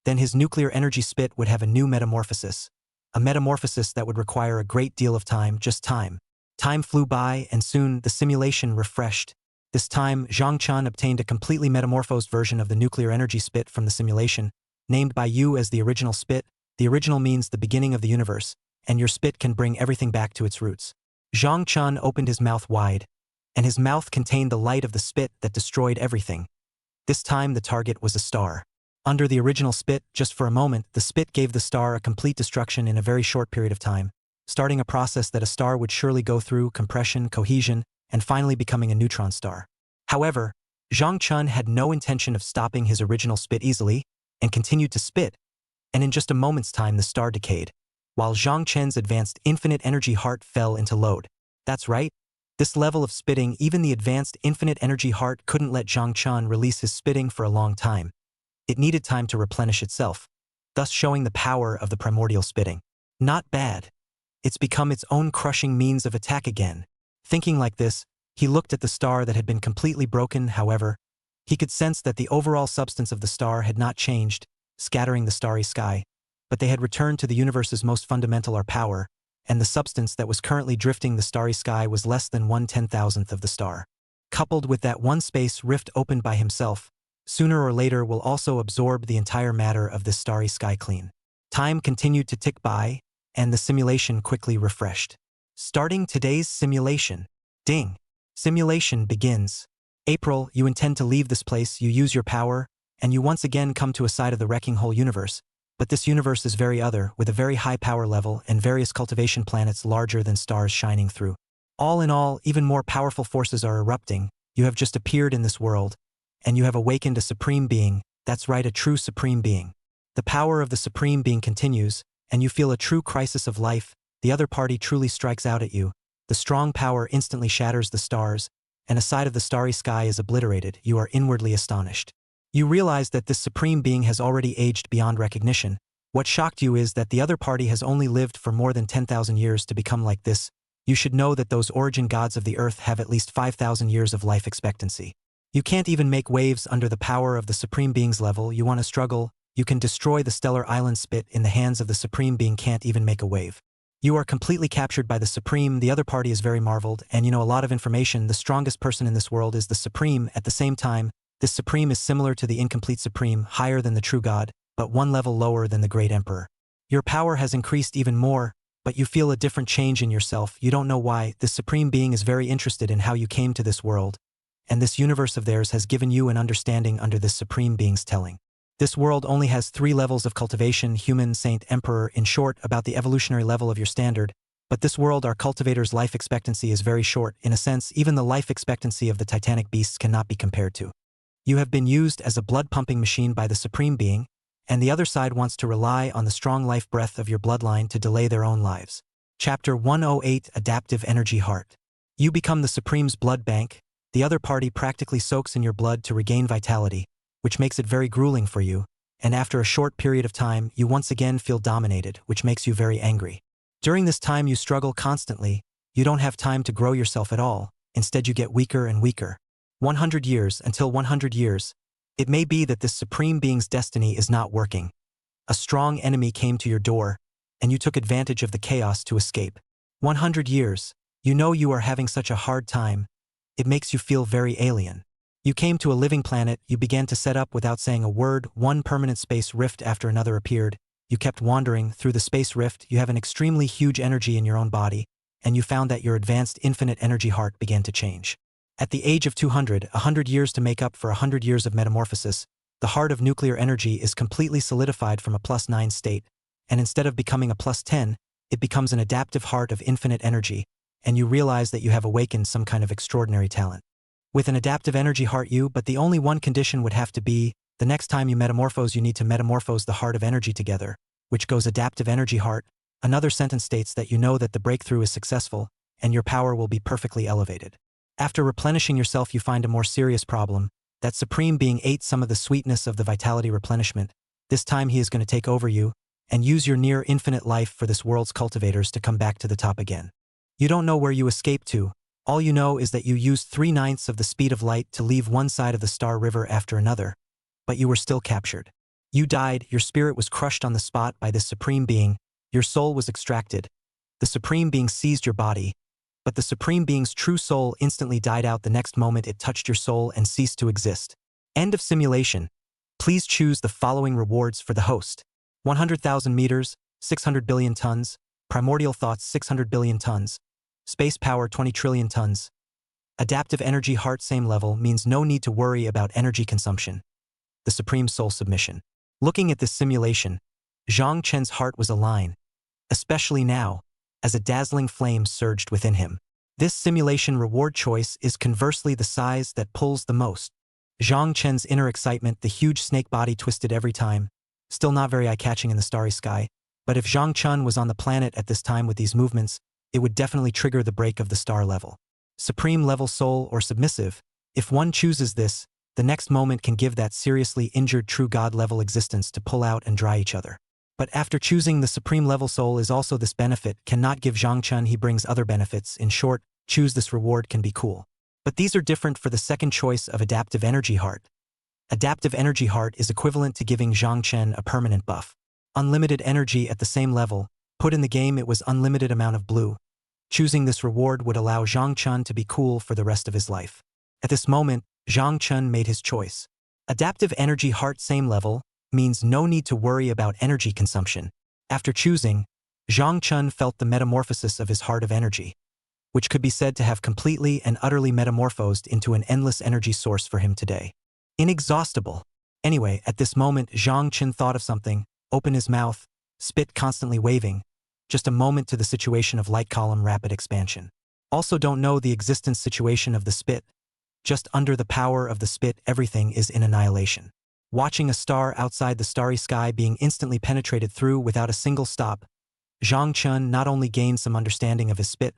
then his nuclear energy spit would have a new metamorphosis. A metamorphosis that would require a great deal of time, just time. Time flew by, and soon the simulation refreshed. This time, Zhang Chen obtained a completely metamorphosed version of the nuclear energy spit from the simulation, named by you as the original spit. The original means the beginning of the universe, and your spit can bring everything back to its roots. Zhang Chen opened his mouth wide, and his mouth contained the light of the spit that destroyed everything. This time the target was a star. Under the original spit, just for a moment, the spit gave the star a complete destruction in a very short period of time, starting a process that a star would surely go through, compression, cohesion, and finally becoming a neutron star. However, Zhang Chen had no intention of stopping his original spit easily, and continued to spit, and in just a moment's time the star decayed, while Zhang Chen's advanced infinite energy heart fell into load. That's right. This level of spitting, even the advanced infinite energy heart couldn't let Zhang Chen release his spitting for a long time. It needed time to replenish itself, thus showing the power of the primordial spitting. Not bad. It's become its own crushing means of attack again. Thinking like this, he looked at the star that had been completely broken. However, he could sense that the overall substance of the star had not changed. scattering the starry sky, but they had returned to the universe's most fundamental or power, and the substance that was currently drifting the starry sky was less than 1/10,000th of the star. Coupled with that one space rift opened by himself, sooner or later will also absorb the entire matter of this starry sky clean. Time continued to tick by, and the simulation quickly refreshed. Starting today's simulation. Ding. Simulation begins. April, you intend to leave this place, you use your power, and you once again come to a side of the wrecking whole universe, but this universe is very other, with a very high power level and various cultivation planets larger than stars shining through. All in all, even more powerful forces are erupting. You have just appeared in this world, and you have awakened a supreme being, that's right, a true supreme being. The power of the supreme being continues, and you feel a true crisis of life. The other party truly strikes out at you. The strong power instantly shatters the stars, and a side of the starry sky is obliterated. You are inwardly astonished. You realize that this supreme being has already aged beyond recognition. What shocked you is that the other party has only lived for more than 10,000 years to become like this. You should know that those origin gods of the earth have at least 5,000 years of life expectancy. You can't even make waves under the power of the supreme being's level. You want to struggle, you can destroy the stellar island spit in the hands of the supreme being, can't even make a wave. You are completely captured by the supreme. The other party is very marveled, and you know a lot of information. The strongest person in this world is the supreme. At the same time, this supreme is similar to the incomplete supreme, higher than the true god, but one level lower than the great emperor. Your power has increased even more, but you feel a different change in yourself. You don't know why. This supreme being is very interested in how you came to this world, and this universe of theirs has given you an understanding under this supreme being's telling. This world only has 3 levels of cultivation: human, saint, emperor, in short, about the evolutionary level of your standard. But this world, our cultivator's life expectancy is very short. In a sense, even the life expectancy of the titanic beasts cannot be compared to. You have been used as a blood-pumping machine by the supreme being, and the other side wants to rely on the strong life breath of your bloodline to delay their own lives. Chapter 108: Adaptive Energy Heart. You become the supreme's blood bank. The other party practically soaks in your blood to regain vitality, which makes it very grueling for you, and after a short period of time, you once again feel dominated, which makes you very angry. During this time you struggle constantly. You don't have time to grow yourself at all. Instead you get weaker and weaker. 100 years, until 100 years. It may be that this supreme being's destiny is not working. A strong enemy came to your door, and you took advantage of the chaos to escape. 100 years. You know you are having such a hard time. It makes you feel very alien. You came to a living planet, you began to set up without saying a word. One permanent space rift after another appeared. You kept wandering through the space rift. You have an extremely huge energy in your own body, and you found that your advanced infinite energy heart began to change. At the age of 200, 100 years to make up for 100 years of metamorphosis, the heart of nuclear energy is completely solidified from a +9 state, and instead of becoming a +10, it becomes an adaptive heart of infinite energy, and you realize that you have awakened some kind of extraordinary talent. With an adaptive energy heart but the only one condition would have to be, the next time you metamorphose you need to metamorphose the heart of energy together, which goes adaptive energy heart. Another sentence states that you know that the breakthrough is successful, and your power will be perfectly elevated. After replenishing yourself you find a more serious problem. That supreme being ate some of the sweetness of the vitality replenishment. This time he is going to take over you, and use your near infinite life for this world's cultivators to come back to the top again. You don't know where you escaped to. All you know is that you used 3/9 of the speed of light to leave one side of the star river after another, but you were still captured. You died, your spirit was crushed on the spot by this supreme being, your soul was extracted. The supreme being seized your body, but the supreme being's true soul instantly died out the next moment it touched your soul and ceased to exist. End of simulation. Please choose the following rewards for the host. 100,000 meters, 600 billion tons, primordial thoughts 600 billion tons, space power 20 trillion tons. Adaptive energy heart same level means no need to worry about energy consumption. The supreme soul submission. Looking at this simulation, Zhang Chen's heart was aligned, especially now, as a dazzling flame surged within him. This simulation reward choice is conversely the size that pulls the most. Zhang Chen's inner excitement, the huge snake body twisted every time, still not very eye-catching in the starry sky, but if Zhang Chen was on the planet at this time with these movements, it would definitely trigger the break of the star level. Supreme level soul or submissive, if one chooses this, the next moment can give that seriously injured true god level existence to pull out and dry each other. But after choosing the supreme level soul is also this benefit, cannot give Zhang Chen, he brings other benefits. In short, choose this reward can be cool. But these are different for the second choice of adaptive energy heart. Adaptive Energy Heart is equivalent to giving Zhang Chen a permanent buff. Unlimited energy at the same level. Put in the game it was unlimited amount of blue. Choosing this reward would allow Zhang Chen to be cool for the rest of his life. At this moment, Zhang Chen made his choice. Adaptive Energy Heart same level means no need to worry about energy consumption. After choosing, Zhang Chen felt the metamorphosis of his heart of energy, which could be said to have completely and utterly metamorphosed into an endless energy source for him today. Inexhaustible. Anyway, at this moment Zhang Chen thought of something, opened his mouth, spit constantly waving, just a moment to the situation of light column rapid expansion. Also don't know the existence situation of the spit. Just under the power of the spit everything is in annihilation. Watching a star outside the starry sky being instantly penetrated through without a single stop, Zhang Chen not only gained some understanding of his spit,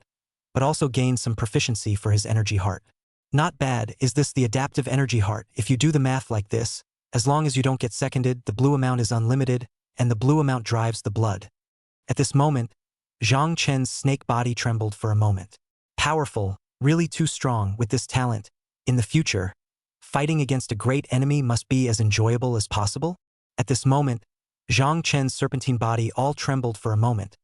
but also gained some proficiency for his energy heart. Not bad, is this the adaptive energy heart? If you do the math like this, as long as you don't get seconded, the blue amount is unlimited, and the blue amount drives the blood. At this moment, Zhang Chen's snake body trembled for a moment. Powerful, really too strong with this talent. In the future, fighting against a great enemy must be as enjoyable as possible. At this moment, Zhang Chen's serpentine body all trembled for a moment,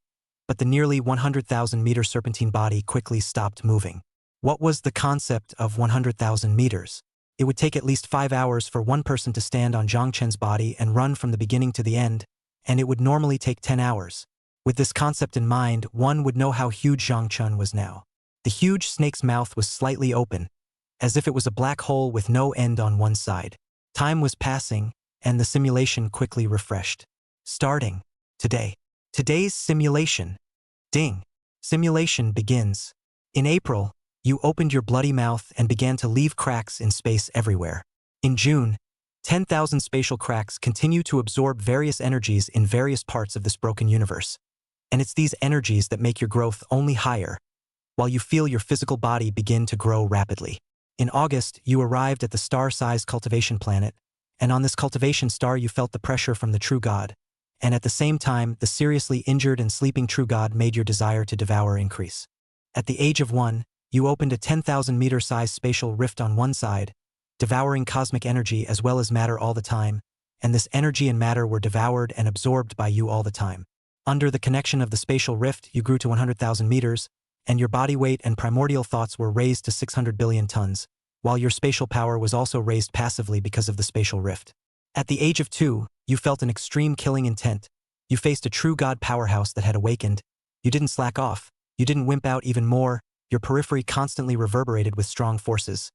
but the nearly 100,000-meter serpentine body quickly stopped moving. What was the concept of 100,000 meters? It would take at least 5 hours for one person to stand on Zhang Chen's body and run from the beginning to the end, and it would normally take 10 hours. With this concept in mind, one would know how huge Zhang Chen was now. The huge snake's mouth was slightly open, as if it was a black hole with no end on one side. Time was passing, and the simulation quickly refreshed. Starting today. Today's simulation. Ding. Simulation begins. In April, you opened your bloody mouth and began to leave cracks in space everywhere. In June, 10,000 spatial cracks continue to absorb various energies in various parts of this broken universe. And it's these energies that make your growth only higher, while you feel your physical body begin to grow rapidly. In August, you arrived at the star-sized cultivation planet, and on this cultivation star you felt the pressure from the true god, and at the same time, the seriously injured and sleeping true god made your desire to devour increase. At the age of 1, you opened a 10,000-meter-sized spatial rift on one side, devouring cosmic energy as well as matter all the time, and this energy and matter were devoured and absorbed by you all the time. Under the connection of the spatial rift, you grew to 100,000 meters, and your body weight and primordial thoughts were raised to 600 billion tons, while your spatial power was also raised passively because of the spatial rift. At the age of 2, you felt an extreme killing intent. You faced a true god powerhouse that had awakened. You didn't slack off. You didn't wimp out even more. Your periphery constantly reverberated with strong forces.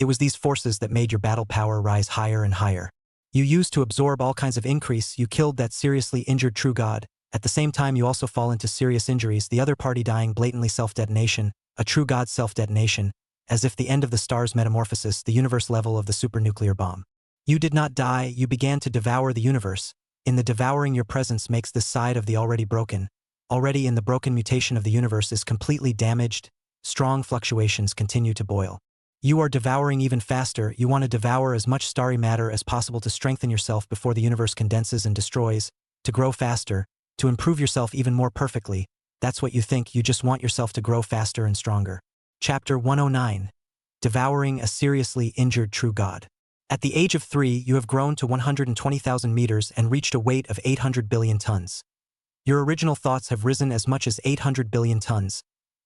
It was these forces that made your battle power rise higher and higher. You used to absorb all kinds of increase. You killed that seriously injured true god. At the same time you also fall into serious injuries, the other party dying blatantly self-detonation, a true god self-detonation, as if the end of the star's metamorphosis, the universe level of the supernuclear bomb. You did not die, you began to devour the universe. In the devouring your presence makes this side of the already broken. Already in the broken mutation of the universe is completely damaged, strong fluctuations continue to boil. You are devouring even faster, you want to devour as much starry matter as possible to strengthen yourself before the universe condenses and destroys, to grow faster, to improve yourself even more perfectly. That's what you think, you just want yourself to grow faster and stronger. Chapter 109. Devouring a seriously injured true god. At the age of 3, you have grown to 120,000 meters and reached a weight of 800 billion tons. Your original thoughts have risen as much as 800 billion tons,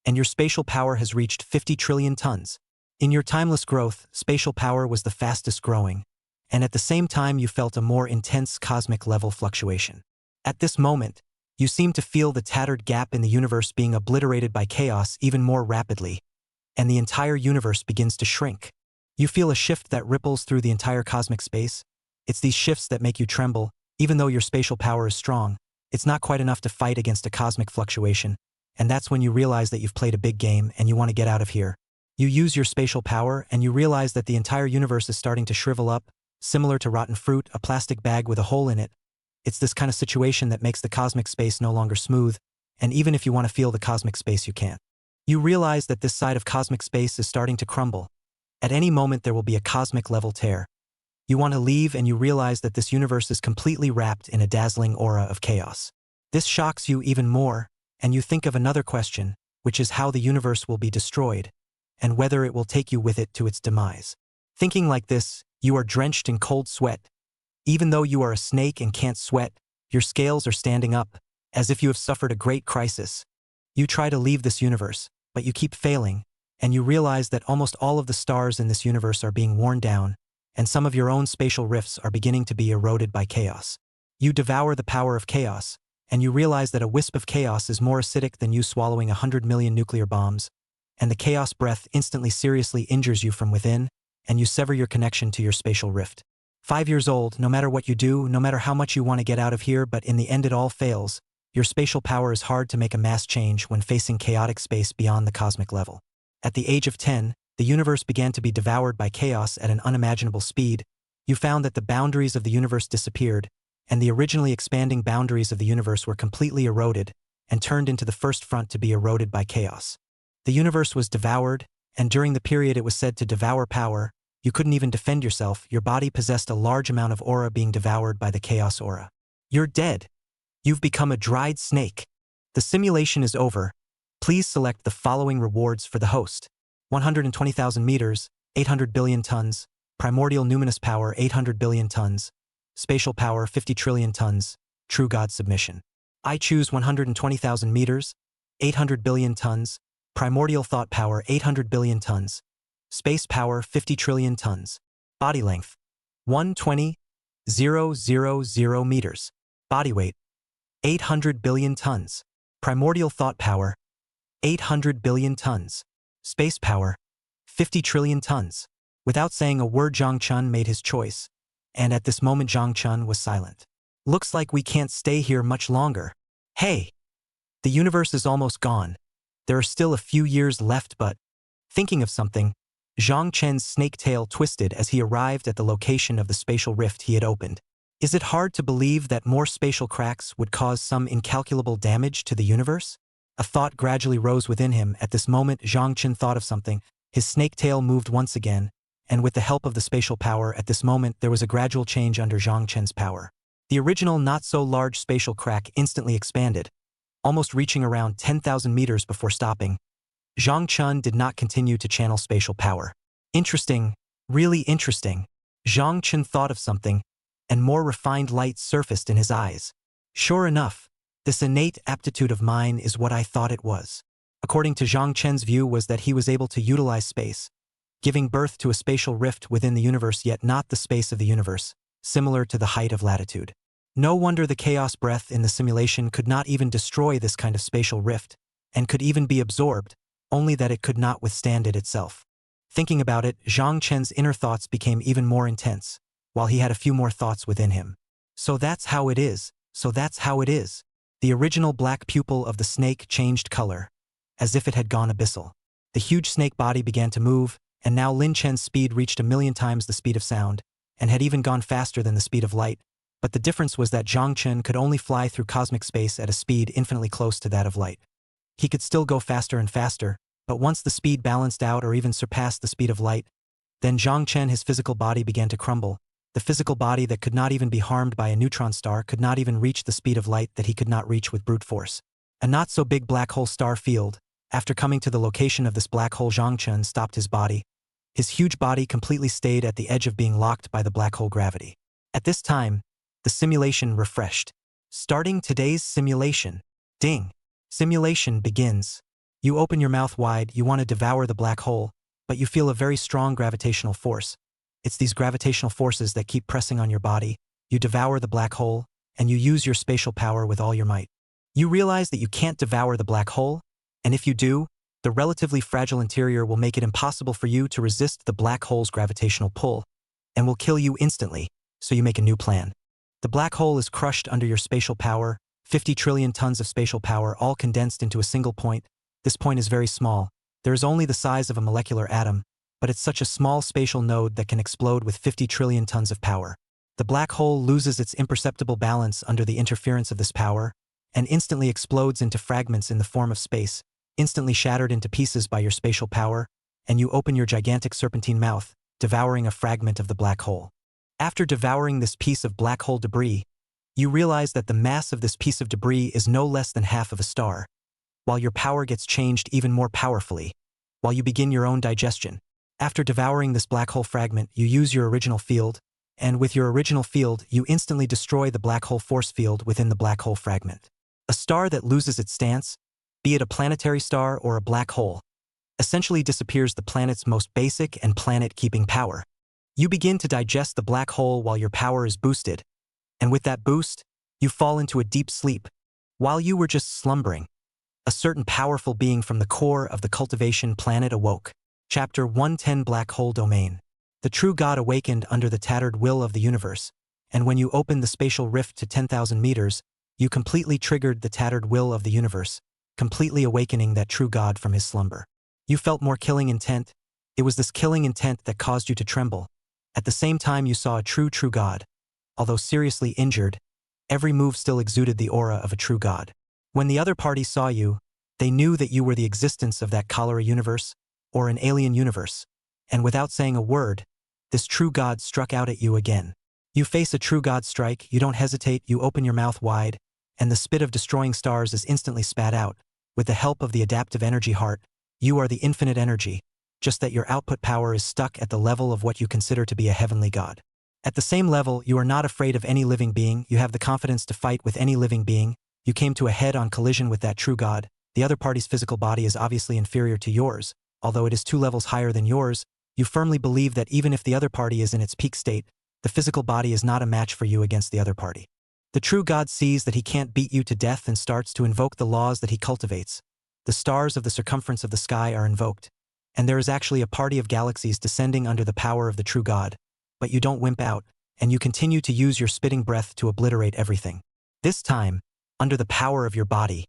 and your spatial power has reached 50 trillion tons. In your timeless growth, spatial power was the fastest growing, and at the same time you felt a more intense cosmic level fluctuation. At this moment, you seem to feel the tattered gap in the universe being obliterated by chaos even more rapidly, and the entire universe begins to shrink. You feel a shift that ripples through the entire cosmic space. It's these shifts that make you tremble. Even though your spatial power is strong, it's not quite enough to fight against a cosmic fluctuation, and that's when you realize that you've played a big game and you want to get out of here. You use your spatial power and you realize that the entire universe is starting to shrivel up, similar to rotten fruit, a plastic bag with a hole in it. It's this kind of situation that makes the cosmic space no longer smooth, and even if you want to feel the cosmic space you can't. You realize that this side of cosmic space is starting to crumble. At any moment there will be a cosmic level tear. You want to leave and you realize that this universe is completely wrapped in a dazzling aura of chaos. This shocks you even more, and you think of another question, which is how the universe will be destroyed, and whether it will take you with it to its demise. Thinking like this, You are drenched in cold sweat. Even though you are a snake and can't sweat, your scales are standing up, as if you have suffered a great crisis. You try to leave this universe, but you keep failing, and you realize that almost all of the stars in this universe are being worn down, and some of your own spatial rifts are beginning to be eroded by chaos. You devour the power of chaos, and you realize that a wisp of chaos is more acidic than you swallowing 100 million nuclear bombs, and the chaos breath instantly seriously injures you from within, and you sever your connection to your spatial rift. 5 years old, no matter what you do, no matter how much you want to get out of here, but in the end it all fails. Your spatial power is hard to make a mass change when facing chaotic space beyond the cosmic level. At the age of 10, the universe began to be devoured by chaos at an unimaginable speed. You found that the boundaries of the universe disappeared, and the originally expanding boundaries of the universe were completely eroded and turned into the first front to be eroded by chaos. The universe was devoured, and during the period it was said to devour power, you couldn't even defend yourself. Your body possessed a large amount of aura being devoured by the chaos aura. You're dead. You've become a dried snake. The simulation is over. Please select the following rewards for the host. 120,000 meters, 800 billion tons, primordial numinous power 800 billion tons, spatial power 50 trillion tons, true God submission. I choose 120,000 meters, 800 billion tons, primordial thought power 800 billion tons, space power 50 trillion tons, body length 120,000 meters, body weight 800 billion tons, primordial thought power 800 billion tons, space power 50 trillion tons. Without saying a word, Zhang Chun made his choice, and at this moment Zhang Chun was silent. Looks like we can't stay here much longer. Hey! The universe is almost gone. There are still a few years left, but... Thinking of something, Zhang Chen's snake tail twisted as he arrived at the location of the spatial rift he had opened. Is it hard to believe that more spatial cracks would cause some incalculable damage to the universe? A thought gradually rose within him. At this moment, Zhang Chen thought of something. His snake tail moved once again, and with the help of the spatial power, at this moment there was a gradual change under Zhang Chen's power. The original not-so-large spatial crack instantly expanded, almost reaching around 10,000 meters before stopping. Zhang Chen did not continue to channel spatial power. Interesting, really interesting. Zhang Chen thought of something, and more refined light surfaced in his eyes. Sure enough, this innate aptitude of mine is what I thought it was. According to Zhang Chen's view was that he was able to utilize space, giving birth to a spatial rift within the universe, yet not the space of the universe, similar to the height of latitude. No wonder the chaos breath in the simulation could not even destroy this kind of spatial rift, and could even be absorbed, only that it could not withstand it itself. Thinking about it, Zhang Chen's inner thoughts became even more intense, while he had a few more thoughts within him. So that's how it is, so that's how it is. The original black pupil of the snake changed color, as if it had gone abyssal. The huge snake body began to move, and now Lin Chen's speed reached 1,000,000 times the speed of sound, and had even gone faster than the speed of light, but the difference was that Zhang Chen could only fly through cosmic space at a speed infinitely close to that of light. He could still go faster and faster, but once the speed balanced out or even surpassed the speed of light, then Zhang Chen, his physical body began to crumble. The physical body that could not even be harmed by a neutron star could not even reach the speed of light that he could not reach with brute force. A not-so-big black hole star field. After coming to the location of this black hole, Zhang Chen stopped his body. His huge body completely stayed at the edge of being locked by the black hole gravity. At this time, the simulation refreshed. Starting today's simulation. Ding. Simulation begins. You open your mouth wide, you want to devour the black hole, but you feel a very strong gravitational force. It's these gravitational forces that keep pressing on your body. You devour the black hole, and you use your spatial power with all your might. You realize that you can't devour the black hole, and if you do, the relatively fragile interior will make it impossible for you to resist the black hole's gravitational pull, and will kill you instantly, so you make a new plan. The black hole is crushed under your spatial power, 50 trillion tons of spatial power all condensed into a single point. This point is very small. There is only the size of a molecular atom, but it's such a small spatial node that can explode with 50 trillion tons of power. The black hole loses its imperceptible balance under the interference of this power, and instantly explodes into fragments in the form of space, instantly shattered into pieces by your spatial power, and you open your gigantic serpentine mouth, devouring a fragment of the black hole. After devouring this piece of black hole debris, you realize that the mass of this piece of debris is no less than half of a star, while your power gets changed even more powerfully, while you begin your own digestion. After devouring this black hole fragment, you use your original field, and with your original field, you instantly destroy the black hole force field within the black hole fragment. A star that loses its stance, be it a planetary star or a black hole, essentially disappears the planet's most basic and planet-keeping power. You begin to digest the black hole while your power is boosted, and with that boost, you fall into a deep sleep. While you were just slumbering, a certain powerful being from the core of the cultivation planet awoke. Chapter 110 Black Hole Domain. The true God awakened under the tattered will of the universe, and when you opened the spatial rift to 10,000 meters, you completely triggered the tattered will of the universe, completely awakening that true God from his slumber. You felt more killing intent. It was this killing intent that caused you to tremble. At the same time you saw a true God. Although seriously injured, every move still exuded the aura of a true God. When the other party saw you, they knew that you were the existence of that cholera universe, or an alien universe, and without saying a word, this true God struck out at you again. You face a true God strike, you don't hesitate, you open your mouth wide, and the spit of destroying stars is instantly spat out. With the help of the adaptive energy heart, you are the infinite energy, just that your output power is stuck at the level of what you consider to be a heavenly God. At the same level, you are not afraid of any living being, you have the confidence to fight with any living being, you came to a head-on collision with that true God. The other party's physical body is obviously inferior to yours, although it is 2 levels higher than yours, you firmly believe that even if the other party is in its peak state, the physical body is not a match for you against the other party. The true God sees that he can't beat you to death and starts to invoke the laws that he cultivates. The stars of the circumference of the sky are invoked, and there is actually a party of galaxies descending under the power of the true God, but you don't wimp out, and you continue to use your spitting breath to obliterate everything. This time, under the power of your body,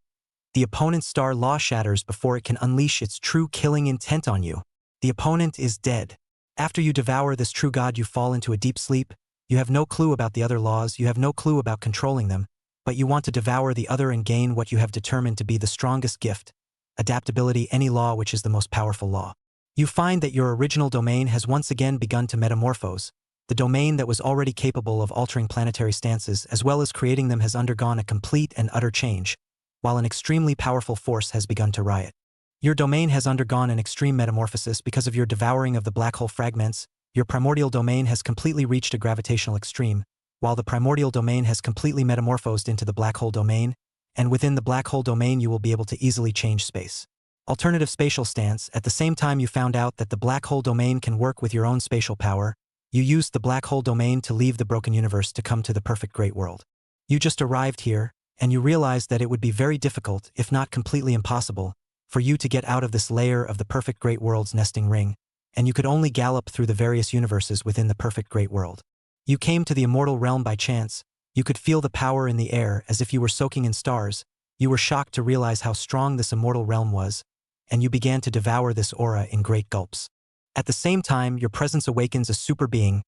the opponent's star law shatters before it can unleash its true killing intent on you. The opponent is dead. After you devour this true God, you fall into a deep sleep. You have no clue about the other laws, you have no clue about controlling them, but you want to devour the other and gain what you have determined to be the strongest gift, adaptability, any law which is the most powerful law. You find that your original domain has once again begun to metamorphose. The domain that was already capable of altering planetary stances as well as creating them has undergone a complete and utter change, while an extremely powerful force has begun to riot. Your domain has undergone an extreme metamorphosis because of your devouring of the black hole fragments. Your primordial domain has completely reached a gravitational extreme, while the primordial domain has completely metamorphosed into the black hole domain, and within the black hole domain you will be able to easily change space. Alternative spatial stance. At the same time you found out that the black hole domain can work with your own spatial power, you used the black hole domain to leave the broken universe to come to the perfect great world. You just arrived here, and you realized that it would be very difficult, if not completely impossible, for you to get out of this layer of the perfect great world's nesting ring, and you could only gallop through the various universes within the perfect great world. You came to the immortal realm by chance, you could feel the power in the air as if you were soaking in stars, you were shocked to realize how strong this immortal realm was, and you began to devour this aura in great gulps. At the same time, your presence awakens a super being,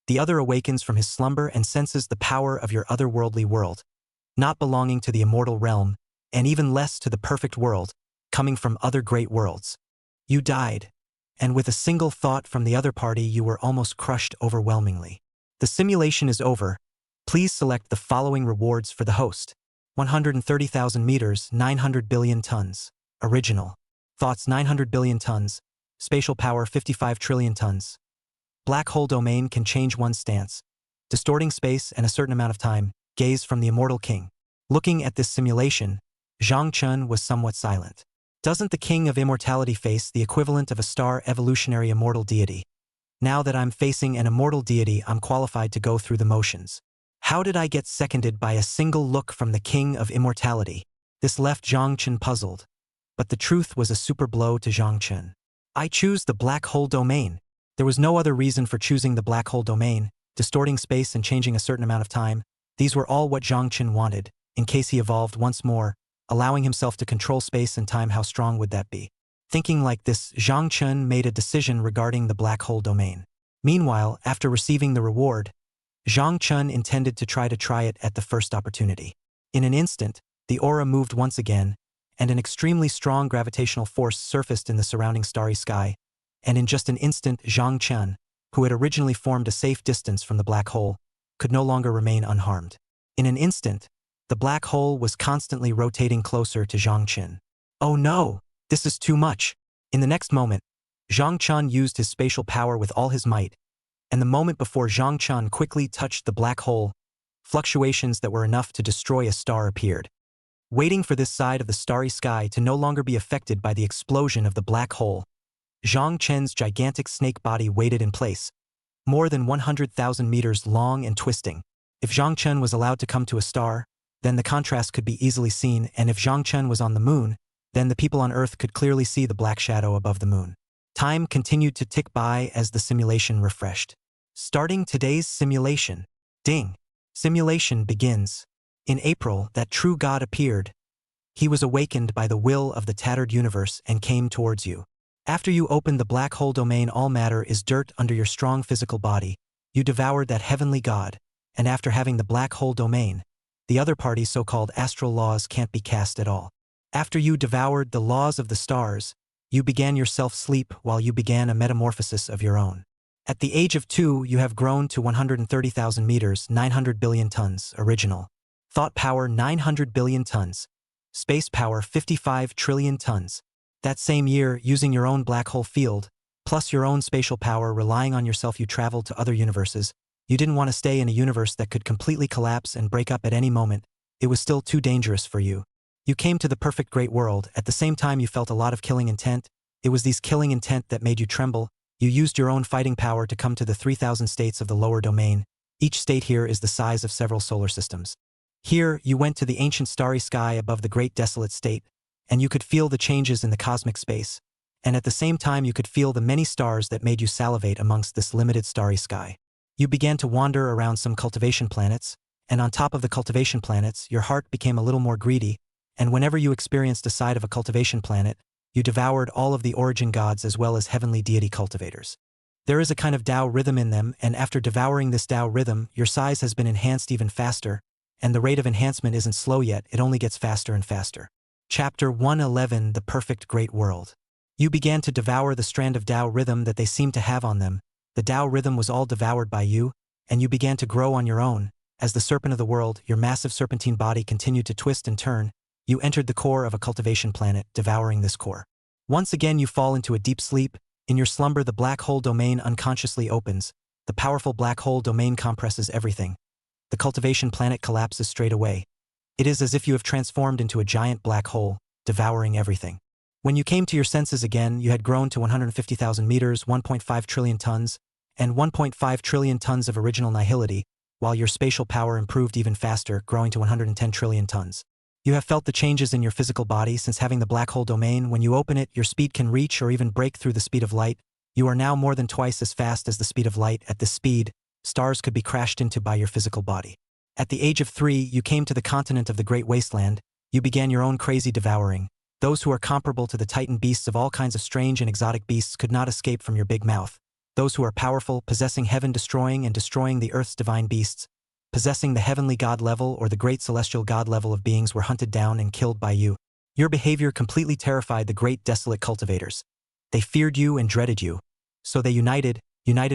the other awakens from his slumber and senses the power of your otherworldly world, not belonging to the immortal realm, and even less to the perfect world, coming from other great worlds. You died, and with a single thought from the other party you were almost crushed overwhelmingly. The simulation is over. Please select the following rewards for the host. 130,000 meters, 900 billion tons. Original. Thoughts 900 billion tons. Spatial power 55 trillion tons. Black hole domain can change one's stance, distorting space and a certain amount of time. Gaze from the immortal king. Looking at this simulation, Zhang Chun was somewhat silent. Doesn't the king of immortality face the equivalent of a star evolutionary immortal deity? Now that I'm facing an immortal deity, I'm qualified to go through the motions. How did I get seconded by a single look from the king of immortality? This left Zhang Chun puzzled. But the truth was a super blow to Zhang Chun. I choose the black hole domain. There was no other reason for choosing the black hole domain, distorting space and changing a certain amount of time. These were all what Zhang Chun wanted, in case he evolved once more, allowing himself to control space and time. How strong would that be? Thinking like this, Zhang Chun made a decision regarding the black hole domain. Meanwhile, after receiving the reward, Zhang Chun intended to try it at the first opportunity. In an instant, the aura moved once again, and an extremely strong gravitational force surfaced in the surrounding starry sky, and in just an instant Zhang Chun, who had originally formed a safe distance from the black hole, could no longer remain unharmed. In an instant, the black hole was constantly rotating closer to Zhang Chun. Oh no! This is too much! In the next moment, Zhang Chun used his spatial power with all his might, and the moment before Zhang Chun quickly touched the black hole, fluctuations that were enough to destroy a star appeared. Waiting for this side of the starry sky to no longer be affected by the explosion of the black hole, Zhang Chen's gigantic snake body waited in place, more than 100,000 meters long and twisting. If Zhang Chen was allowed to come to a star, then the contrast could be easily seen, and if Zhang Chen was on the moon, then the people on Earth could clearly see the black shadow above the moon. Time continued to tick by as the simulation refreshed. Starting today's simulation. Ding. Simulation begins. In April, that true God appeared. He was awakened by the will of the tattered universe and came towards you. After you opened the black hole domain, all matter is dirt under your strong physical body. You devoured that heavenly God, and after having the black hole domain, the other party's so-called astral laws can't be cast at all. After you devoured the laws of the stars, you began your self-sleep while you began a metamorphosis of your own. At the age of 2, you have grown to 130,000 meters, 900 billion tons, original. Thought power 900 billion tons. Space power 55 trillion tons. That same year, using your own black hole field, plus your own spatial power, relying on yourself, you traveled to other universes. You didn't want to stay in a universe that could completely collapse and break up at any moment. It was still too dangerous for you. You came to the perfect great world. At the same time, you felt a lot of killing intent. It was these killing intent that made you tremble. You used your own fighting power to come to the 3,000 states of the lower domain. Each state here is the size of several solar systems. Here, you went to the ancient starry sky above the great desolate state, and you could feel the changes in the cosmic space. And at the same time, you could feel the many stars that made you salivate amongst this limited starry sky. You began to wander around some cultivation planets, and on top of the cultivation planets, your heart became a little more greedy, and whenever you experienced a side of a cultivation planet, you devoured all of the origin gods as well as heavenly deity cultivators. There is a kind of Tao rhythm in them, and after devouring this Tao rhythm, your size has been enhanced even faster, and the rate of enhancement isn't slow yet, it only gets faster and faster. Chapter 111, The Perfect Great World. You began to devour the strand of Tao rhythm that they seemed to have on them. The Tao rhythm was all devoured by you, and you began to grow on your own. As the serpent of the world, your massive serpentine body continued to twist and turn. You entered the core of a cultivation planet, devouring this core. Once again, you fall into a deep sleep. In your slumber, the black hole domain unconsciously opens. The powerful black hole domain compresses everything. The cultivation planet collapses straight away. It is as if you have transformed into a giant black hole, devouring everything. When you came to your senses again, you had grown to 150,000 meters, 1.5 trillion tons, and 1.5 trillion tons of original nihility, while your spatial power improved even faster, growing to 110 trillion tons. You have felt the changes in your physical body since having the black hole domain. When you open it, your speed can reach or even break through the speed of light. You are now more than twice as fast as the speed of light. At this speed, stars could be crashed into by your physical body. At the age of 3, you came to the continent of the Great Wasteland. You began your own crazy devouring. Those who are comparable to the titan beasts of all kinds of strange and exotic beasts could not escape from your big mouth. Those who are powerful, possessing heaven, destroying and destroying the earth's divine beasts, possessing the heavenly god level or the great celestial god level of beings were hunted down and killed by you. Your behavior completely terrified the great desolate cultivators. They feared you and dreaded you. So they united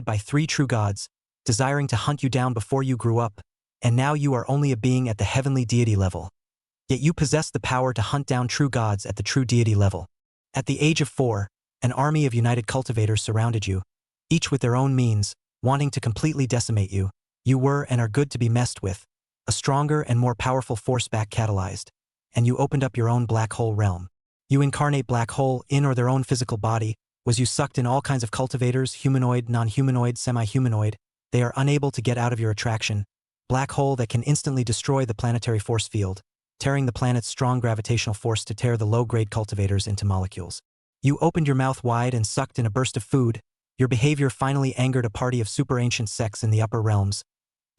by 3 true gods, desiring to hunt you down before you grew up, and now you are only a being at the heavenly deity level. Yet you possess the power to hunt down true gods at the true deity level. At the age of 4, an army of united cultivators surrounded you, each with their own means, wanting to completely decimate you. You were and are good to be messed with, a stronger and more powerful force back catalyzed, and you opened up your own black hole realm. You incarnate black hole in or their own physical body, was you sucked in all kinds of cultivators, humanoid, non-humanoid, semi-humanoid. They are unable to get out of your attraction. Black hole that can instantly destroy the planetary force field, tearing the planet's strong gravitational force to tear the low-grade cultivators into molecules. You opened your mouth wide and sucked in a burst of food. Your behavior finally angered a party of super-ancient sects in the upper realms.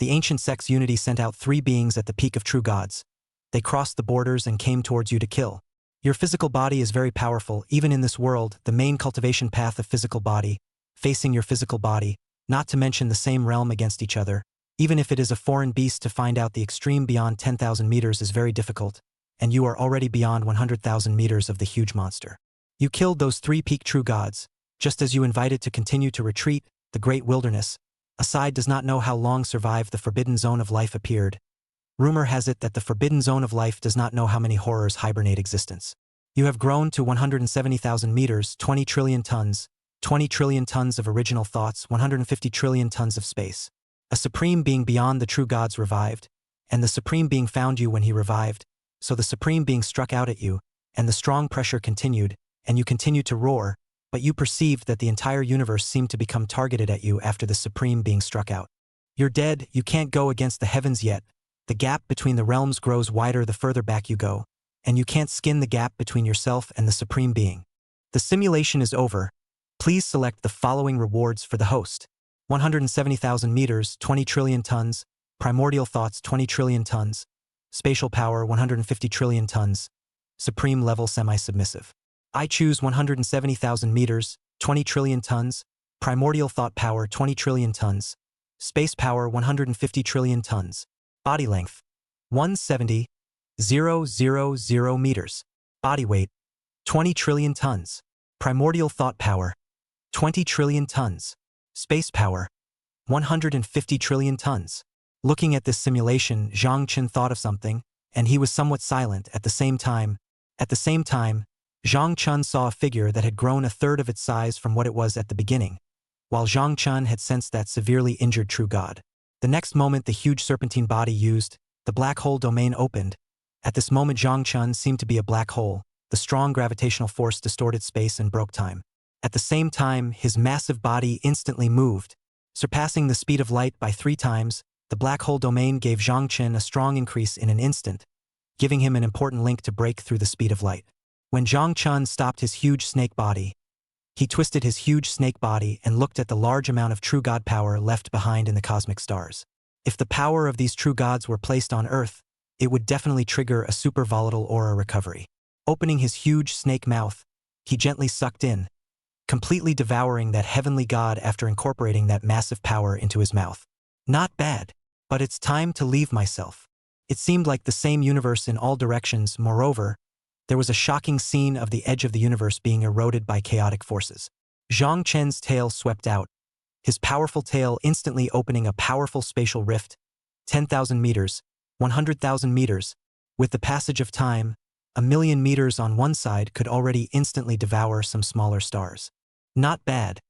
The ancient sects unity sent out 3 beings at the peak of true gods. They crossed the borders and came towards you to kill. Your physical body is very powerful, even in this world, the main cultivation path of physical body, facing your physical body, not to mention the same realm against each other. Even if it is a foreign beast, to find out the extreme beyond 10,000 meters is very difficult, and you are already beyond 100,000 meters of the huge monster. You killed those 3 peak true gods, just as you invited to continue to retreat, the great wilderness. Aside does not know how long survived the forbidden zone of life appeared. Rumor has it that the forbidden zone of life does not know how many horrors hibernate existence. You have grown to 170,000 meters, 20 trillion tons, 20 trillion tons of original thoughts, 150 trillion tons of space. A supreme being beyond the true gods revived, and the supreme being found you when he revived, so the supreme being struck out at you, and the strong pressure continued, and you continued to roar, but you perceived that the entire universe seemed to become targeted at you after the supreme being struck out. You're dead, you can't go against the heavens yet. The gap between the realms grows wider the further back you go, and you can't skin the gap between yourself and the supreme being. The simulation is over. Please select the following rewards for the host. 170,000 meters, 20 trillion tons, primordial thoughts, 20 trillion tons, spatial power, 150 trillion tons, supreme level semi-submissive. I choose 170,000 meters, 20 trillion tons, primordial thought power, 20 trillion tons, space power, 150 trillion tons, body length, 170,000 meters, body weight, 20 trillion tons, primordial thought power, 20 trillion tons, space power, 150 trillion tons. Looking at this simulation, Zhang Chen thought of something, and he was somewhat silent at the same time. At the same time, Zhang Chen saw a figure that had grown a third of its size from what it was at the beginning, while Zhang Chen had sensed that severely injured true god. The next moment the huge serpentine body used, the black hole domain opened. At this moment Zhang Chen seemed to be a black hole. The strong gravitational force distorted space and broke time. At the same time, his massive body instantly moved. Surpassing the speed of light by 3 times, the black hole domain gave Zhang Chen a strong increase in an instant, giving him an important link to break through the speed of light. When Zhang Chen stopped his huge snake body, he twisted his huge snake body and looked at the large amount of true god power left behind in the cosmic stars. If the power of these true gods were placed on Earth, it would definitely trigger a super volatile aura recovery. Opening his huge snake mouth, he gently sucked in, completely devouring that heavenly god after incorporating that massive power into his mouth. Not bad, but it's time to leave myself. It seemed like the same universe in all directions. Moreover, there was a shocking scene of the edge of the universe being eroded by chaotic forces. Zhang Chen's tail swept out, his powerful tail instantly opening a powerful spatial rift, 10,000 meters, 100,000 meters. With the passage of time, 1,000,000 meters on one side could already instantly devour some smaller stars. Not bad.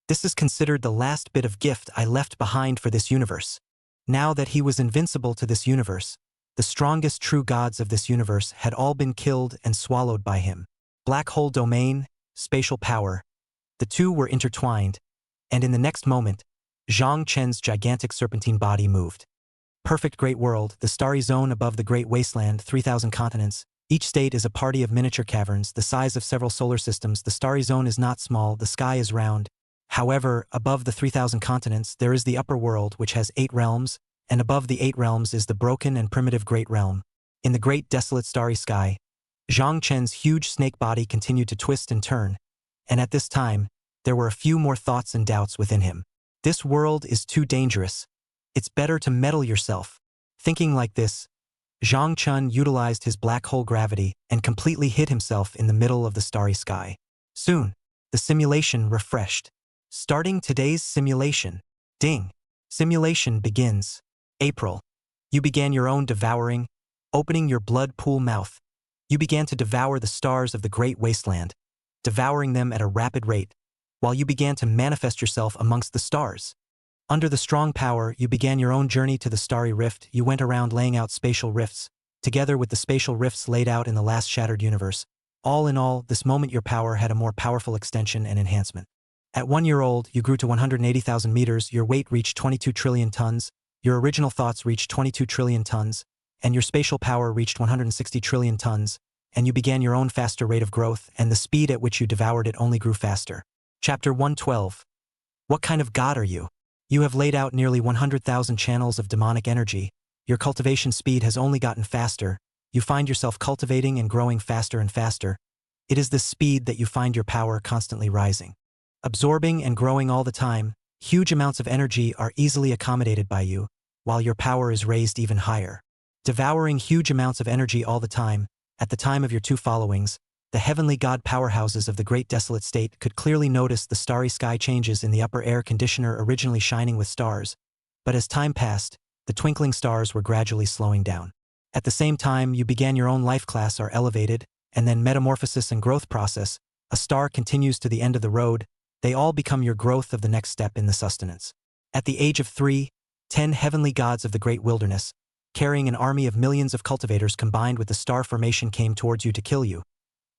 This is considered the last bit of gift I left behind for this universe. Now that he was invincible to this universe, the strongest true gods of this universe had all been killed and swallowed by him. Black hole domain, spatial power. The two were intertwined, and in the next moment, Zhang Chen's gigantic serpentine body moved. Perfect great world, the starry zone above the great wasteland, 3,000 continents. Each state is a party of miniature caverns, the size of several solar systems. The starry zone is not small, the sky is round. However, above the 3,000 continents, there is the upper world, which has 8 realms, and above the 8 realms is the broken and primitive great realm. In the great desolate starry sky, Zhang Chen's huge snake body continued to twist and turn, and at this time, there were a few more thoughts and doubts within him. This world is too dangerous. It's better to meddle yourself. Thinking like this, Zhang Chen utilized his black hole gravity and completely hid himself in the middle of the starry sky. Soon, the simulation refreshed. Starting today's simulation. Ding. Simulation begins. April. You began your own devouring, opening your blood pool mouth. You began to devour the stars of the great wasteland, devouring them at a rapid rate, while you began to manifest yourself amongst the stars. Under the strong power, you began your own journey to the starry rift. You went around laying out spatial rifts, together with the spatial rifts laid out in the last shattered universe. All in all, this moment your power had a more powerful extension and enhancement. At 1 year old, you grew to 180,000 meters, your weight reached 22 trillion tons, your original thoughts reached 22 trillion tons, and your spatial power reached 160 trillion tons, and you began your own faster rate of growth, and the speed at which you devoured it only grew faster. Chapter 112. What kind of god are you? You have laid out nearly 100,000 channels of demonic energy. Your cultivation speed has only gotten faster. You find yourself cultivating and growing faster and faster. It is this speed that you find your power constantly rising. Absorbing and growing all the time, huge amounts of energy are easily accommodated by you, while your power is raised even higher. Devouring huge amounts of energy all the time, at the time of your 2 followings, the heavenly god powerhouses of the great desolate state could clearly notice the starry sky changes in the upper air conditioner originally shining with stars, but as time passed, the twinkling stars were gradually slowing down. At the same time, you began your own life class are elevated, and then metamorphosis and growth process, a star continues to the end of the road, They all become your growth of the next step in the sustenance. At the age of 3, 10 heavenly gods of the great wilderness, carrying an army of millions of cultivators combined with the star formation, came towards you to kill you.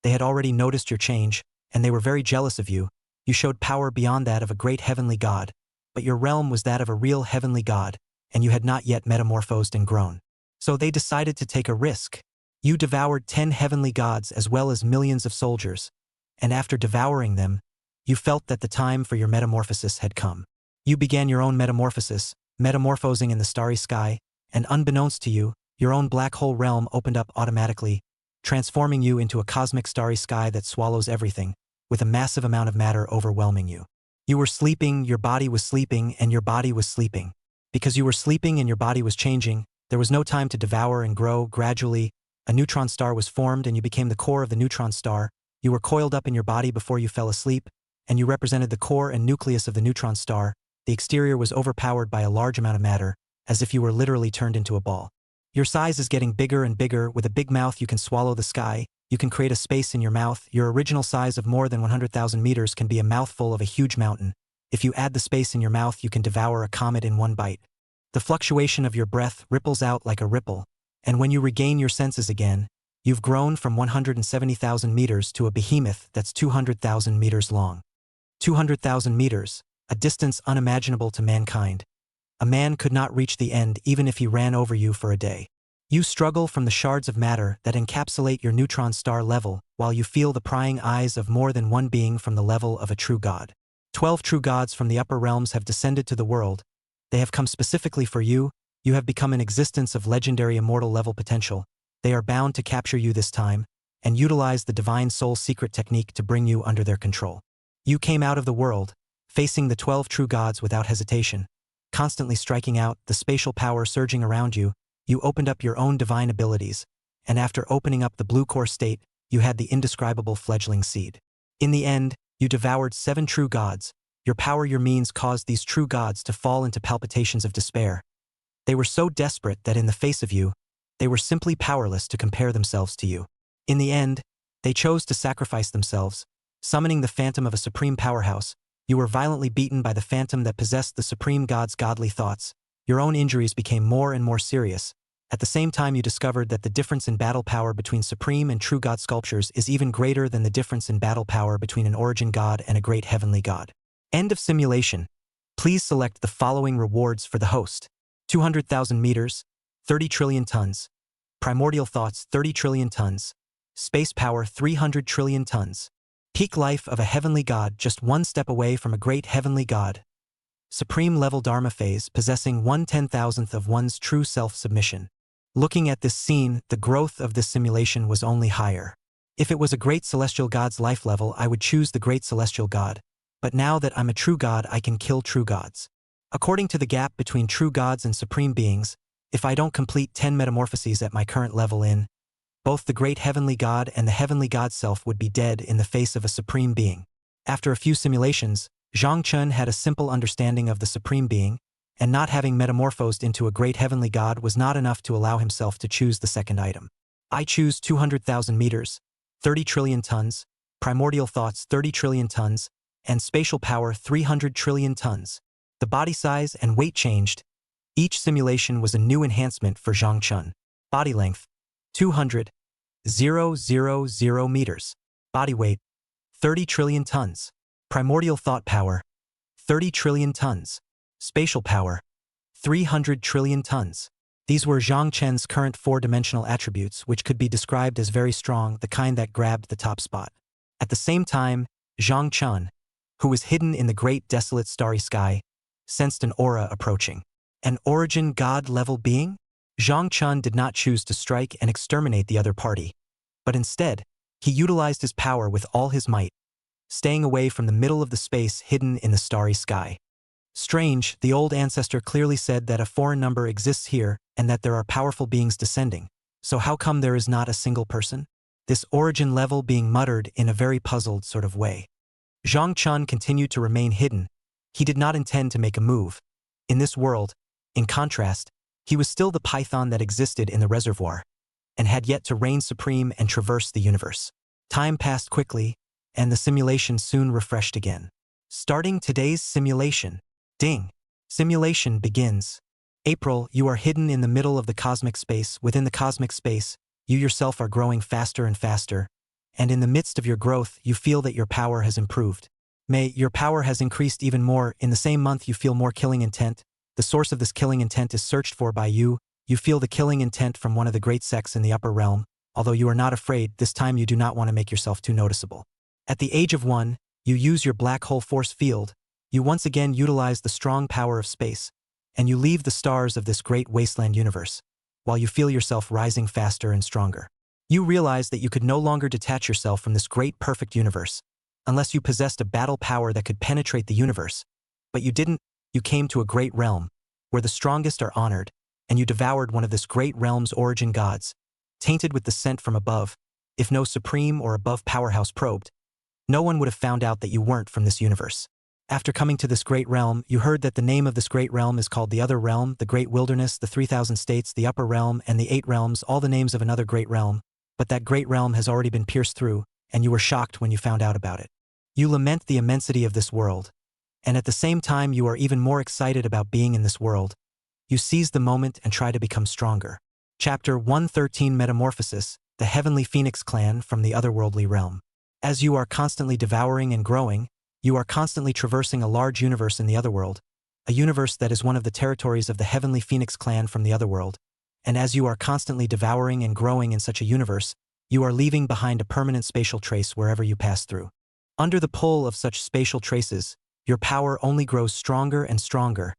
They had already noticed your change, and they were very jealous of you. You showed power beyond that of a great heavenly god, but your realm was that of a real heavenly god, and you had not yet metamorphosed and grown. So they decided to take a risk. You devoured 10 heavenly gods as well as millions of soldiers, and after devouring them, you felt that the time for your metamorphosis had come. You began your own metamorphosis, metamorphosing in the starry sky, and unbeknownst to you, your own black hole realm opened up automatically, transforming you into a cosmic starry sky that swallows everything, with a massive amount of matter overwhelming you. You were sleeping, your body was sleeping, and your body was sleeping. Because you were sleeping and your body was changing, there was no time to devour and grow. Gradually, a neutron star was formed and you became the core of the neutron star. You were coiled up in your body before you fell asleep, and you represented the core and nucleus of the neutron star. The exterior was overpowered by a large amount of matter, as if you were literally turned into a ball. Your size is getting bigger and bigger. With a big mouth you can swallow the sky. You can create a space in your mouth. Your original size of more than 100,000 meters can be a mouthful of a huge mountain. If you add the space in your mouth, you can devour a comet in one bite. The fluctuation of your breath ripples out like a ripple, and when you regain your senses again, you've grown from 170,000 meters to a behemoth that's 200,000 meters long. 200,000 meters, a distance unimaginable to mankind. A man could not reach the end even if he ran over you for a day. You struggle from the shards of matter that encapsulate your neutron star level while you feel the prying eyes of more than one being from the level of a true god. 12 true gods from the upper realms have descended to the world. They have come specifically for you. You have become an existence of legendary immortal level potential. They are bound to capture you this time and utilize the divine soul secret technique to bring you under their control. You came out of the world, facing the 12 true gods without hesitation, constantly striking out, the spatial power surging around you. You opened up your own divine abilities, and after opening up the blue core state, you had the indescribable fledgling seed. In the end, you devoured 7 true gods. Your power, your means caused these true gods to fall into palpitations of despair. They were so desperate that in the face of you, they were simply powerless to compare themselves to you. In the end, they chose to sacrifice themselves, summoning the phantom of a supreme powerhouse. You were violently beaten by the phantom that possessed the supreme god's godly thoughts. Your own injuries became more and more serious. At the same time, you discovered that the difference in battle power between supreme and true god sculptures is even greater than the difference in battle power between an origin god and a great heavenly god. End of simulation. Please select the following rewards for the host. 200,000 meters, 30 trillion tons. Primordial thoughts, 30 trillion tons. Space power, 300 trillion tons. Peak life of a heavenly god, just one step away from a great heavenly god. Supreme level Dharma phase, possessing 1/10,000th of one's true self-submission. Looking at this scene, the growth of this simulation was only higher. If it was a great celestial god's life level, I would choose the great celestial god. But now that I'm a true god, I can kill true gods. According to the gap between true gods and supreme beings, if I don't complete 10 metamorphoses at my current level in, both the great heavenly god and the heavenly god self would be dead in the face of a supreme being. After a few simulations, Zhang Chun had a simple understanding of the supreme being, and not having metamorphosed into a great heavenly god was not enough to allow himself to choose the second item. I choose 200,000 meters, 30 trillion tons, primordial thoughts 30 trillion tons, and spatial power 300 trillion tons. The body size and weight changed. Each simulation was a new enhancement for Zhang Chun. Body length, 200,000 meters. Body weight, 30 trillion tons. Primordial thought power, 30 trillion tons. Spatial power, 300 trillion tons. These were Zhang Chen's current 4-dimensional attributes, which could be described as very strong, the kind that grabbed the top spot. At the same time, Zhang Chun, who was hidden in the great desolate starry sky, sensed an aura approaching. An origin god-level being? Zhang Chun did not choose to strike and exterminate the other party, but instead, he utilized his power with all his might, staying away from the middle of the space hidden in the starry sky. Strange, the old ancestor clearly said that a foreign number exists here and that there are powerful beings descending. So how come there is not a single person? This origin level being muttered in a very puzzled sort of way. Zhang Chun continued to remain hidden. He did not intend to make a move. In this world, in contrast, he was still the python that existed in the reservoir, and had yet to reign supreme and traverse the universe. Time passed quickly, and the simulation soon refreshed again. Starting today's simulation. Ding. Simulation begins. April, you are hidden in the middle of the cosmic space. Within the cosmic space, you yourself are growing faster and faster. And in the midst of your growth, you feel that your power has improved. May, your power has increased even more. In the same month, you feel more killing intent. The source of this killing intent is searched for by you. You feel the killing intent from one of the great sects in the upper realm. Although you are not afraid, this time you do not want to make yourself too noticeable. At the age of 1, you use your black hole force field. You once again utilize the strong power of space, and you leave the stars of this great wasteland universe, while you feel yourself rising faster and stronger. You realize that you could no longer detach yourself from this great perfect universe, unless you possessed a battle power that could penetrate the universe. But you didn't. You came to a great realm, where the strongest are honored, and you devoured one of this great realm's origin gods, tainted with the scent from above. If no supreme or above powerhouse probed, no one would have found out that you weren't from this universe. After coming to this great realm, you heard that the name of this great realm is called the Other Realm, the Great Wilderness, the 3,000 States, the Upper Realm, and the 8 Realms, all the names of another great realm. But that great realm has already been pierced through, and you were shocked when you found out about it. You lament the immensity of this world, and at the same time you are even more excited about being in this world. You seize the moment and try to become stronger. Chapter 113 Metamorphosis, the Heavenly Phoenix Clan from the Otherworldly Realm. As you are constantly devouring and growing, you are constantly traversing a large universe in the Otherworld, a universe that is one of the territories of the Heavenly Phoenix Clan from the Otherworld. And as you are constantly devouring and growing in such a universe, you are leaving behind a permanent spatial trace wherever you pass through. Under the pull of such spatial traces, your power only grows stronger and stronger,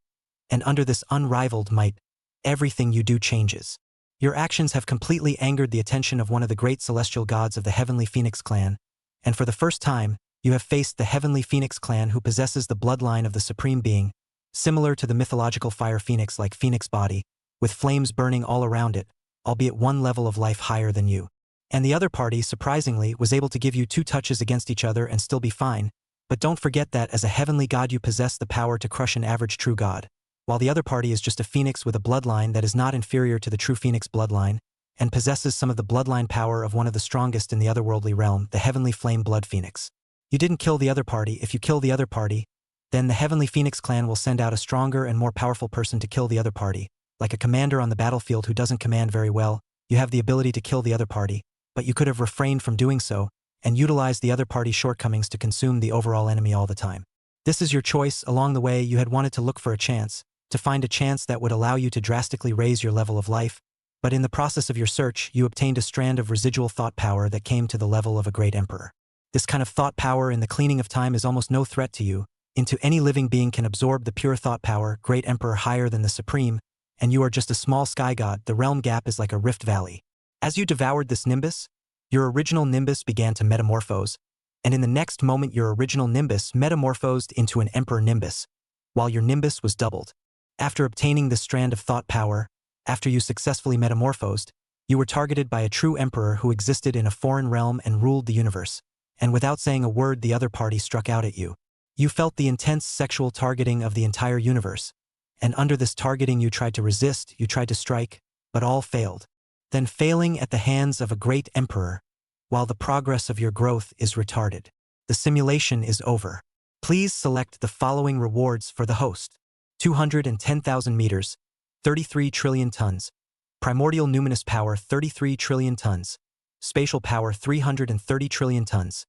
and under this unrivaled might, everything you do changes. Your actions have completely angered the attention of one of the great celestial gods of the Heavenly Phoenix Clan, and for the first time, you have faced the Heavenly Phoenix Clan who possesses the bloodline of the Supreme Being, similar to the mythological fire phoenix like Phoenix body, with flames burning all around it, albeit one level of life higher than you. And the other party, surprisingly, was able to give you 2 touches against each other and still be fine, but don't forget that as a heavenly god you possess the power to crush an average true god, while the other party is just a phoenix with a bloodline that is not inferior to the true phoenix bloodline, and possesses some of the bloodline power of one of the strongest in the otherworldly realm, the Heavenly Flame Blood Phoenix. You didn't kill the other party. If you kill the other party, then the Heavenly Phoenix Clan will send out a stronger and more powerful person to kill the other party. Like a commander on the battlefield who doesn't command very well, you have the ability to kill the other party, but you could have refrained from doing so, and utilized the other party's shortcomings to consume the overall enemy all the time. This is your choice. Along the way, you had wanted to look for a chance, to find a chance that would allow you to drastically raise your level of life, but in the process of your search, you obtained a strand of residual thought power that came to the level of a great emperor. This kind of thought power in the cleaning of time is almost no threat to you. Into any living being can absorb the pure thought power, great emperor higher than the supreme, and you are just a small sky god. The realm gap is like a rift valley. As you devoured this nimbus, your original nimbus began to metamorphose, and in the next moment your original nimbus metamorphosed into an emperor nimbus, while your nimbus was doubled. After obtaining this strand of thought power, after you successfully metamorphosed, you were targeted by a true emperor who existed in a foreign realm and ruled the universe, and without saying a word the other party struck out at you. You felt the intense sexual targeting of the entire universe, and under this targeting you tried to resist, you tried to strike, but all failed. Then failing at the hands of a great emperor, while the progress of your growth is retarded. The simulation is over. Please select the following rewards for the host. 210,000 meters, 33 trillion tons. Primordial numinous power 33 trillion tons. Spatial power 330 trillion tons.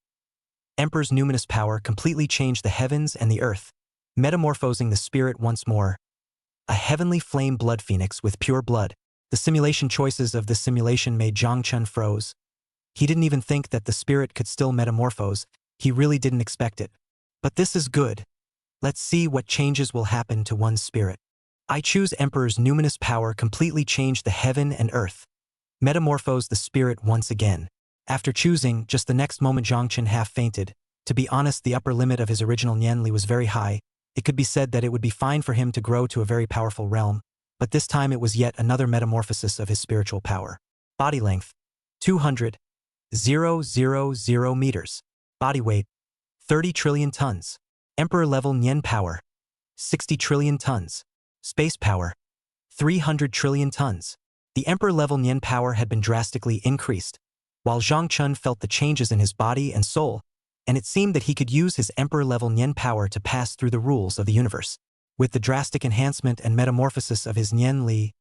Emperor's numinous power completely changed the heavens and the earth, metamorphosing the spirit once more. A heavenly flame blood phoenix with pure blood. The simulation choices of this simulation made Zhang Chun froze. He didn't even think that the spirit could still metamorphose. He really didn't expect it. But this is good. Let's see what changes will happen to one's spirit. I choose Emperor's numinous power completely changed the heaven and earth. Metamorphose the spirit once again. After choosing, just the next moment Zhang Chun half fainted. To be honest, the upper limit of his original Nianli was very high. It could be said that it would be fine for him to grow to a very powerful realm, but this time it was yet another metamorphosis of his spiritual power. Body length, 200,000 meters. Body weight, 30 trillion tons. Emperor level Nian power, 60 trillion tons. Space power, 300 trillion tons. The Emperor level Nian power had been drastically increased. While Zhang Chun felt the changes in his body and soul, and it seemed that he could use his emperor-level Nian power to pass through the rules of the universe. With the drastic enhancement and metamorphosis of his Nian Li,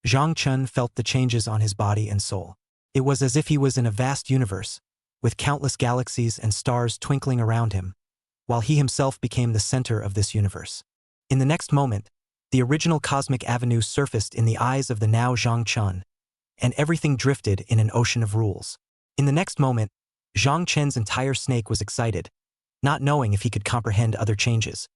Zhang Chun felt the changes on his body and soul. It was as if he was in a vast universe, with countless galaxies and stars twinkling around him, while he himself became the center of this universe. In the next moment, the original cosmic avenue surfaced in the eyes of the now Zhang Chun, and everything drifted in an ocean of rules. In the next moment, Zhang Chen's entire snake was excited, not knowing if he could comprehend other changes.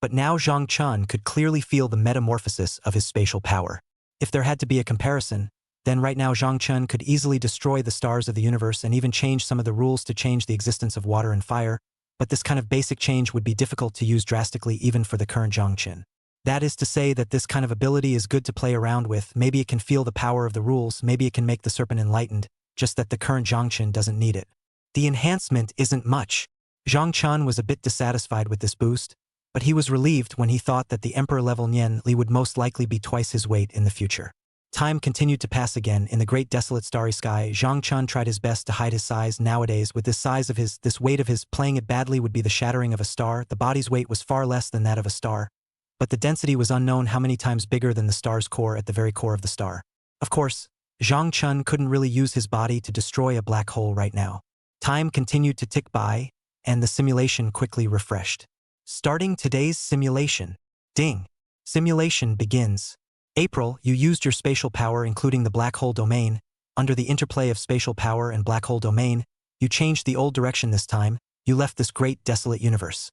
But now Zhang Chun could clearly feel the metamorphosis of his spatial power. If there had to be a comparison, then right now Zhang Chun could easily destroy the stars of the universe and even change some of the rules to change the existence of water and fire, but this kind of basic change would be difficult to use drastically even for the current Zhang Chun. That is to say that this kind of ability is good to play around with. Maybe it can feel the power of the rules, maybe it can make the serpent enlightened, just that the current Zhang Chun doesn't need it. The enhancement isn't much. Zhang Chun was a bit dissatisfied with this boost, but he was relieved when he thought that the emperor-level Nian Li would most likely be twice his weight in the future. Time continued to pass again. In the great desolate starry sky, Zhang Chun tried his best to hide his size. Nowadays, with this weight of his, playing it badly would be the shattering of a star. The body's weight was far less than that of a star, but the density was unknown how many times bigger than the star's core at the very core of the star. Of course, Zhang Chun couldn't really use his body to destroy a black hole right now. Time continued to tick by, and the simulation quickly refreshed. Starting today's simulation. Ding. Simulation begins. April, you used your spatial power including the black hole domain. Under the interplay of spatial power and black hole domain, you changed the old direction this time. You left this great desolate universe.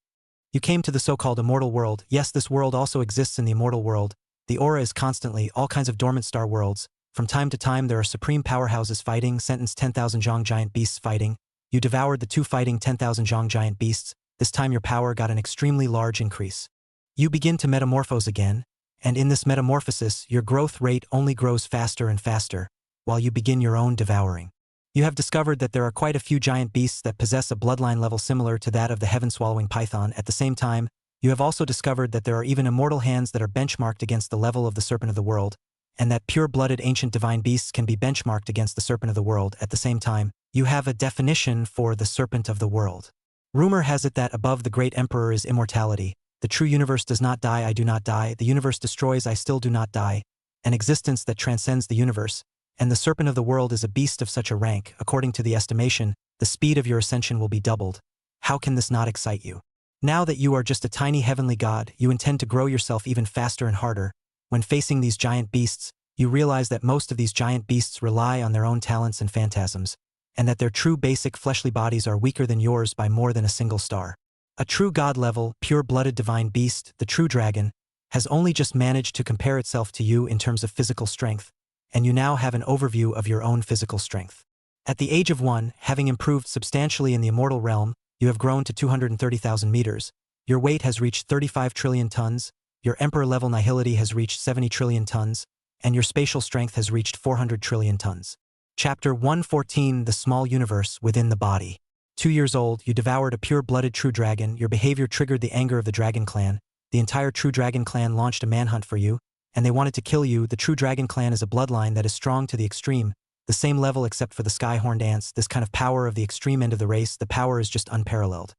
You came to the so-called immortal world. Yes, this world also exists in the immortal world. The aura is constantly all kinds of dormant star worlds. From time to time there are supreme powerhouses fighting, sentence 10,000 Zhang giant beasts fighting. You devoured the two fighting 10,000 Zhang giant beasts. This time your power got an extremely large increase. You begin to metamorphose again, and in this metamorphosis your growth rate only grows faster and faster, while you begin your own devouring. You have discovered that there are quite a few giant beasts that possess a bloodline level similar to that of the heaven-swallowing python. At the same time, you have also discovered that there are even immortal hands that are benchmarked against the level of the serpent of the world, and that pure-blooded ancient divine beasts can be benchmarked against the serpent of the world. At the same time, you have a definition for the serpent of the world. Rumor has it that above the great emperor is immortality. The true universe does not die, I do not die. The universe destroys, I still do not die. An existence that transcends the universe. And the serpent of the world is a beast of such a rank. According to the estimation, the speed of your ascension will be doubled. How can this not excite you? Now that you are just a tiny heavenly god, you intend to grow yourself even faster and harder. When facing these giant beasts, you realize that most of these giant beasts rely on their own talents and phantasms, and that their true basic fleshly bodies are weaker than yours by more than a single star. A true god-level, pure-blooded divine beast, the true dragon, has only just managed to compare itself to you in terms of physical strength, and you now have an overview of your own physical strength. At the age of 1, having improved substantially in the immortal realm, you have grown to 230,000 meters, your weight has reached 35 trillion tons, your emperor-level nihility has reached 70 trillion tons, and your spatial strength has reached 400 trillion tons. Chapter 114, The Small Universe Within the Body. 2 years old, you devoured a pure-blooded true dragon. Your behavior triggered the anger of the dragon clan. The entire true dragon clan launched a manhunt for you, and they wanted to kill you. The true dragon clan is a bloodline that is strong to the extreme, the same level except for the sky-horned ants. This kind of power of the extreme end of the race, the power is just unparalleled.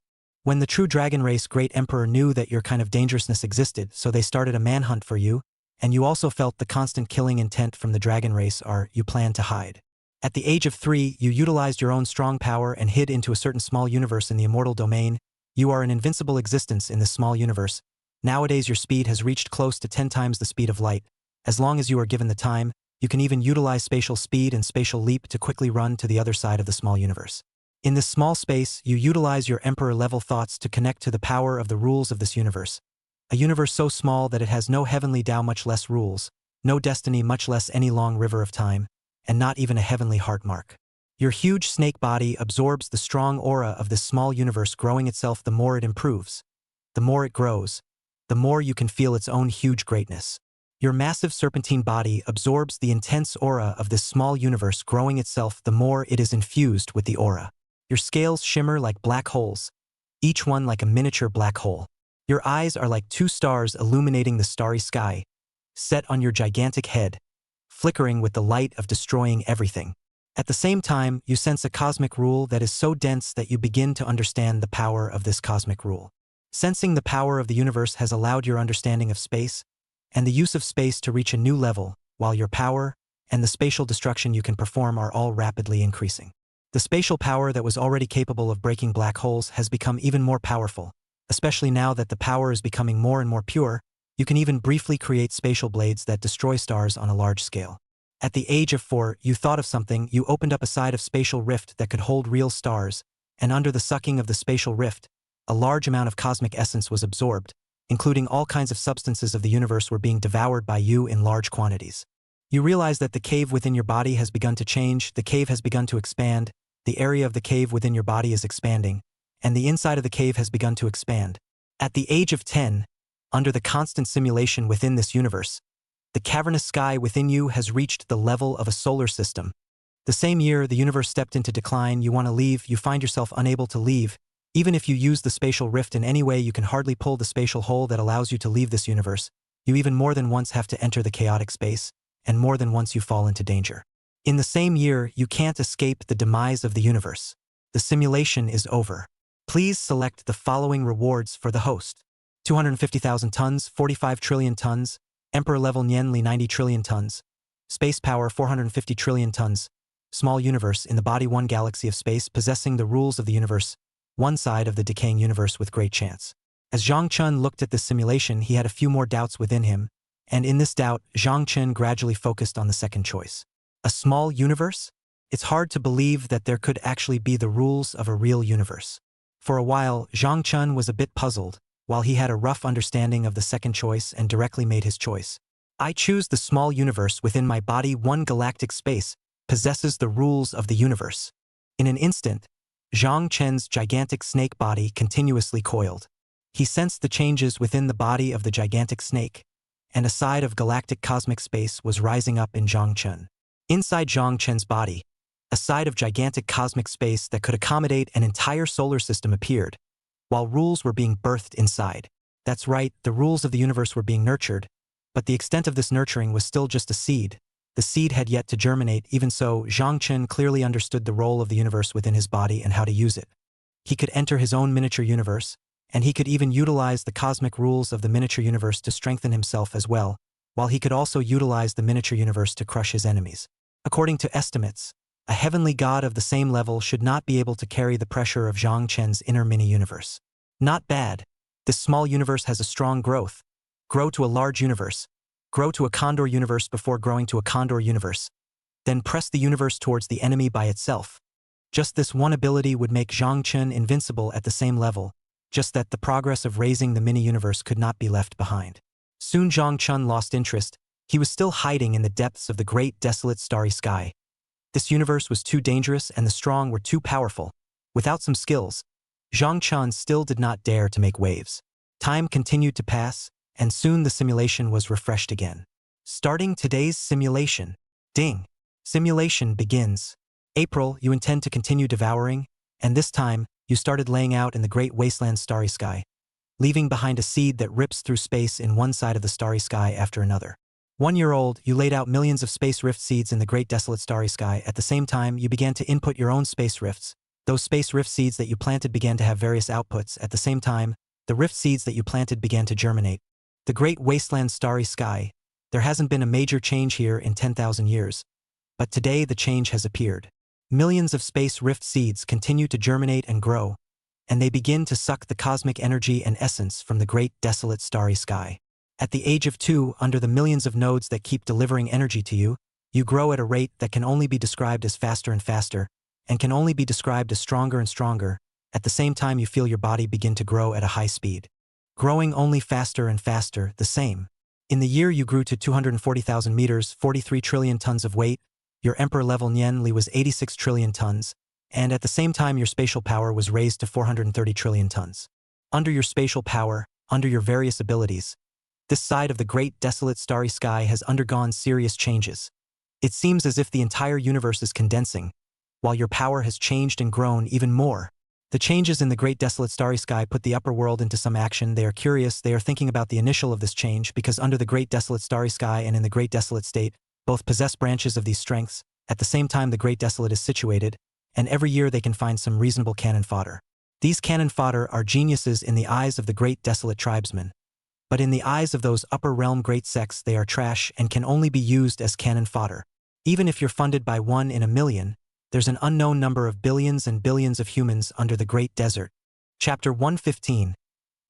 When the true dragon race great emperor knew that your kind of dangerousness existed, so they started a manhunt for you, and you also felt the constant killing intent from the dragon race you planned to hide. At the age of 3, you utilized your own strong power and hid into a certain small universe in the immortal domain. You are an invincible existence in this small universe. Nowadays your speed has reached close to 10 times the speed of light. As long as you are given the time, you can even utilize spatial speed and spatial leap to quickly run to the other side of the small universe. In this small space, you utilize your emperor-level thoughts to connect to the power of the rules of this universe. A universe so small that it has no heavenly Tao, much less rules, no destiny, much less any long river of time, and not even a heavenly heart mark. Your huge snake body absorbs the strong aura of this small universe, growing itself. The more it improves, the more it grows, the more you can feel its own huge greatness. Your massive serpentine body absorbs the intense aura of this small universe, growing itself. The more it is infused with the aura. Your scales shimmer like black holes, each one like a miniature black hole. Your eyes are like 2 stars illuminating the starry sky, set on your gigantic head, flickering with the light of destroying everything. At the same time, you sense a cosmic rule that is so dense that you begin to understand the power of this cosmic rule. Sensing the power of the universe has allowed your understanding of space and the use of space to reach a new level, while your power and the spatial destruction you can perform are all rapidly increasing. The spatial power that was already capable of breaking black holes has become even more powerful, especially now that the power is becoming more and more pure. You can even briefly create spatial blades that destroy stars on a large scale. At the age of 4, you thought of something, you opened up a side of spatial rift that could hold real stars, and under the sucking of the spatial rift, a large amount of cosmic essence was absorbed, including all kinds of substances of the universe were being devoured by you in large quantities. You realize that the cave within your body has begun to change, the cave has begun to expand, the area of the cave within your body is expanding, and the inside of the cave has begun to expand. At the age of 10, under the constant simulation within this universe, the cavernous sky within you has reached the level of a solar system. The same year, the universe stepped into decline, you want to leave, you find yourself unable to leave. Even if you use the spatial rift in any way, you can hardly pull the spatial hole that allows you to leave this universe. You even more than once have to enter the chaotic space, and more than once you fall into danger. In the same year, you can't escape the demise of the universe. The simulation is over. Please select the following rewards for the host. 250,000 tons, 45 trillion tons, Emperor-level Nianli 90 trillion tons, space power 450 trillion tons, small universe in the body, one galaxy of space possessing the rules of the universe, one side of the decaying universe with great chance. As Zhang Chun looked at this simulation, he had a few more doubts within him, and in this doubt, Zhang Chun gradually focused on the second choice. A small universe? It's hard to believe that there could actually be the rules of a real universe. For a while, Zhang Chun was a bit puzzled, while he had a rough understanding of the second choice and directly made his choice. I choose the small universe within my body, one galactic space possesses the rules of the universe. In an instant, Zhang Chen's gigantic snake body continuously coiled. He sensed the changes within the body of the gigantic snake, and a side of galactic cosmic space was rising up in Zhang Chen. Inside Zhang Chen's body, a side of gigantic cosmic space that could accommodate an entire solar system appeared, while rules were being birthed inside. That's right, the rules of the universe were being nurtured, but the extent of this nurturing was still just a seed. The seed had yet to germinate. Even so, Zhang Chen clearly understood the role of the universe within his body and how to use it. He could enter his own miniature universe, and he could even utilize the cosmic rules of the miniature universe to strengthen himself as well, while he could also utilize the miniature universe to crush his enemies. According to estimates, a heavenly god of the same level should not be able to carry the pressure of Zhang Chen's inner mini-universe. Not bad. This small universe has a strong growth. Grow to a large universe. Grow to a condor universe before growing to a condor universe. Then press the universe towards the enemy by itself. Just this one ability would make Zhang Chen invincible at the same level, just that the progress of raising the mini-universe could not be left behind. Soon Zhang Chen lost interest. He was still hiding in the depths of the great desolate starry sky. This universe was too dangerous and the strong were too powerful. Without some skills, Zhang Chen still did not dare to make waves. Time continued to pass, and soon the simulation was refreshed again. Starting today's simulation. Ding. Simulation begins. April, you intend to continue devouring, and this time, you started laying out in the great wasteland starry sky, leaving behind a seed that rips through space in one side of the starry sky after another. 1 year old, you laid out millions of space rift seeds in the great desolate starry sky. At the same time, you began to input your own space rifts. Those space rift seeds that you planted began to have various outputs. At the same time, the rift seeds that you planted began to germinate. The great wasteland starry sky. There hasn't been a major change here in 10,000 years. But today the change has appeared. Millions of space rift seeds continue to germinate and grow, and they begin to suck the cosmic energy and essence from the great desolate starry sky. At the age of 2, under the millions of nodes that keep delivering energy to you, you grow at a rate that can only be described as faster and faster, and can only be described as stronger and stronger. At the same time, you feel your body begin to grow at a high speed. Growing only faster and faster, the same. In the year you grew to 240,000 meters, 43 trillion tons of weight, your emperor-level Nianli was 86 trillion tons, and at the same time your spatial power was raised to 430 trillion tons. Under your spatial power, under your various abilities, this side of the great desolate starry sky has undergone serious changes. It seems as if the entire universe is condensing, while your power has changed and grown even more. The changes in the great desolate starry sky put the upper world into some action. They are curious, they are thinking about the initial of this change, because under the great desolate starry sky and in the great desolate state, both possess branches of these strengths. at the same time the Great Desolate is situated, and every year they can find some reasonable cannon fodder. These cannon fodder are geniuses in the eyes of the Great Desolate tribesmen. But in the eyes of those upper realm great sects they are trash and can only be used as cannon fodder. Even if you're funded by 1 in a million, there's an unknown number of billions and billions of humans under the Great Desert. Chapter 115.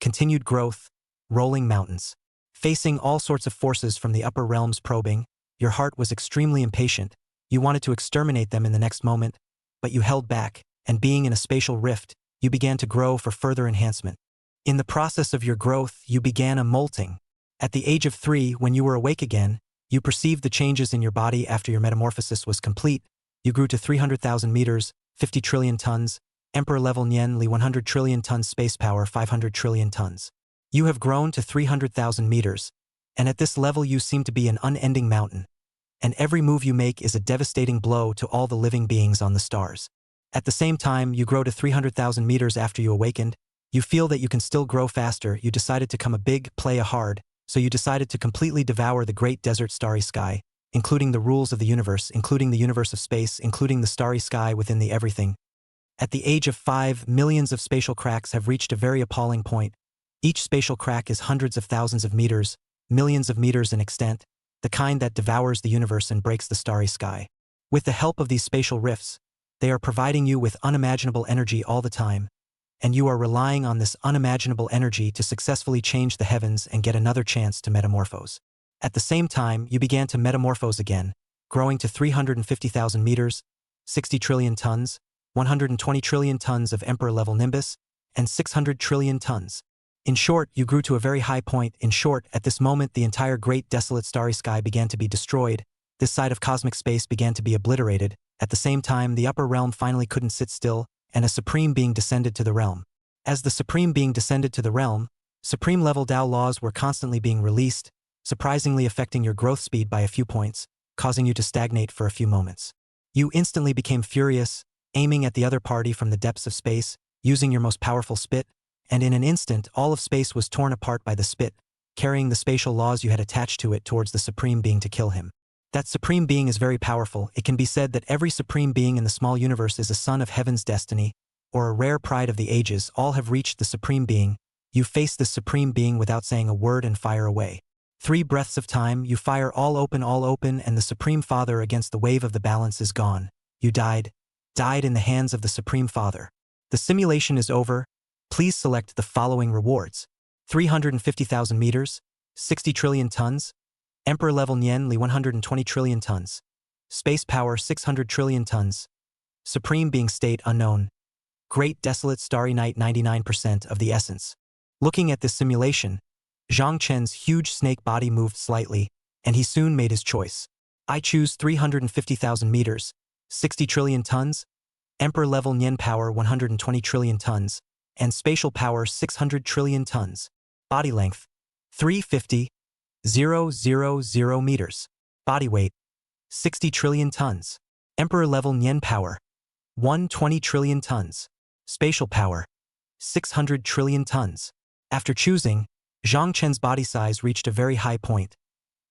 Continued Growth, Rolling Mountains. Facing all sorts of forces from the upper realms probing, your heart was extremely impatient. You wanted to exterminate them in the next moment, but you held back, and being in a spatial rift, you began to grow for further enhancement. In the process of your growth, you began a molting. At the age of 3, when you were awake again, you perceived the changes in your body after your metamorphosis was complete. You grew to 300,000 meters, 50 trillion tons, Emperor level Nian Li 100 trillion tons space power 500 trillion tons. You have grown to 300,000 meters, and at this level you seem to be an unending mountain. And every move you make is a devastating blow to all the living beings on the stars. At the same time, you grow to 300,000 meters after you awakened. You feel that you can still grow faster. You decided to come a big, play a hard, so you decided to completely devour the great desert starry sky, including the rules of the universe, including the universe of space, including the starry sky within the everything. At the age of 5, millions of spatial cracks have reached a very appalling point. Each spatial crack is hundreds of thousands of meters, millions of meters in extent, the kind that devours the universe and breaks the starry sky. With the help of these spatial rifts, they are providing you with unimaginable energy all the time, and you are relying on this unimaginable energy to successfully change the heavens and get another chance to metamorphose. At the same time, you began to metamorphose again, growing to 350,000 meters, 60 trillion tons, 120 trillion tons of Emperor-level Nimbus, and 600 trillion tons. In short, you grew to a very high point. In short, at this moment the entire great desolate starry sky began to be destroyed, this side of cosmic space began to be obliterated. At the same time, the upper realm finally couldn't sit still, and a supreme being descended to the realm. As the supreme being descended to the realm, supreme-level Tao laws were constantly being released, surprisingly affecting your growth speed by a few points, causing you to stagnate for a few moments. You instantly became furious, aiming at the other party from the depths of space, using your most powerful spit, and in an instant all of space was torn apart by the spit, carrying the spatial laws you had attached to it towards the supreme being to kill him. That supreme being is very powerful. It can be said that every supreme being in the small universe is a son of heaven's destiny, or a rare pride of the ages. All have reached the supreme being. You face this supreme being without saying a word and fire away. 3 breaths of time, you fire all open, and the Supreme Father against the wave of the balance is gone. You died in the hands of the Supreme Father. The simulation is over. Please select the following rewards. 350,000 meters, 60 trillion tons, Emperor-level Nian Li 120 trillion tons, space power 600 trillion tons, supreme being state unknown, great desolate starry night 99% of the essence. Looking at this simulation, Zhang Chen's huge snake body moved slightly, and he soon made his choice. I choose 350,000 meters, 60 trillion tons, Emperor-level Nian power 120 trillion tons, and spatial power 600 trillion tons. Body length, 350,000 meters. Body weight, 60 trillion tons. Emperor-level Nian power, 120 trillion tons. Spatial power, 600 trillion tons. After choosing, Zhang Chen's body size reached a very high point,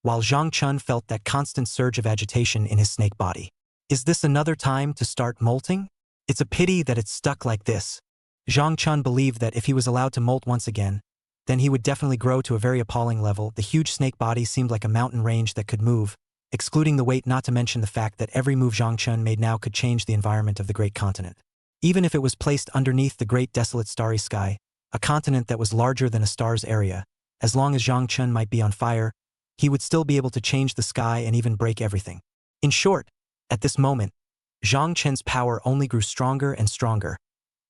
while Zhang Chen felt that constant surge of agitation in his snake body. Is this another time to start molting? It's a pity that it's stuck like this. Zhang Chen believed that if he was allowed to molt once again, then he would definitely grow to a very appalling level. The huge snake body seemed like a mountain range that could move, excluding the weight, not to mention the fact that every move Zhang Chen made now could change the environment of the great continent. Even if it was placed underneath the great desolate starry sky, a continent that was larger than a star's area, as long as Zhang Chen might be on fire, he would still be able to change the sky and even break everything. In short, at this moment, Zhang Chen's power only grew stronger and stronger,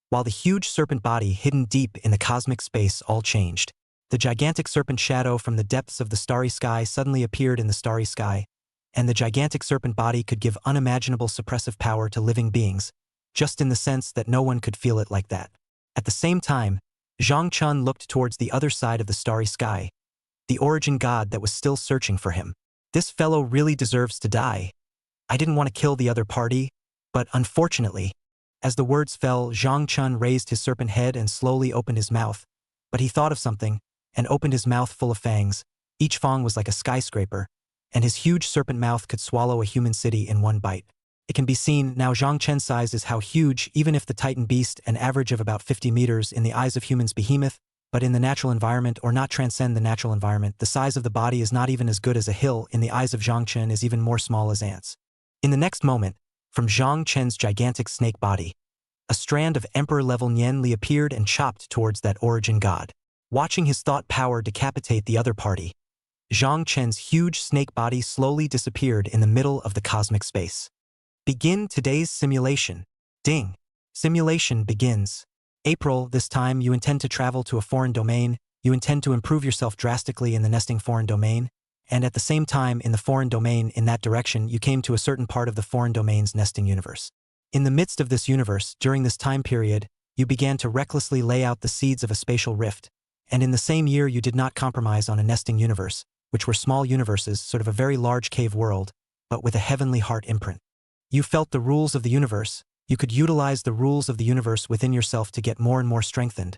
while the huge serpent body hidden deep in the cosmic space all changed. The gigantic serpent shadow from the depths of the starry sky suddenly appeared in the starry sky, and the gigantic serpent body could give unimaginable suppressive power to living beings, just in the sense that no one could feel it like that. At the same time, Zhang Chen looked towards the other side of the starry sky, the origin god that was still searching for him. This fellow really deserves to die. I didn't want to kill the other party, but unfortunately, as the words fell, Zhang Chen raised his serpent head and slowly opened his mouth, but he thought of something and opened his mouth full of fangs. Each fang was like a skyscraper, and his huge serpent mouth could swallow a human city in one bite. It can be seen now Zhongchen's size is how huge, even if the Titan beast, an average of about 50 meters in the eyes of humans behemoth, but in the natural environment or not transcend the natural environment, the size of the body is not even as good as a hill in the eyes of Zhongchen is even more small as ants. In the next moment, from Zhongchen's gigantic snake body, a strand of emperor-level Nian Li appeared and chopped towards that origin god. Watching his thought power decapitate the other party, Zhongchen's huge snake body slowly disappeared in the middle of the cosmic space. Begin today's simulation. Ding. Simulation begins. April, this time you intend to travel to a foreign domain, you intend to improve yourself drastically in the nesting foreign domain, and at the same time in the foreign domain in that direction you came to a certain part of the foreign domain's nesting universe. In the midst of this universe, during this time period, you began to recklessly lay out the seeds of a spatial rift, and in the same year you did not compromise on a nesting universe, which were small universes, sort of a very large cave world, but with a heavenly heart imprint. You felt the rules of the universe, you could utilize the rules of the universe within yourself to get more and more strengthened,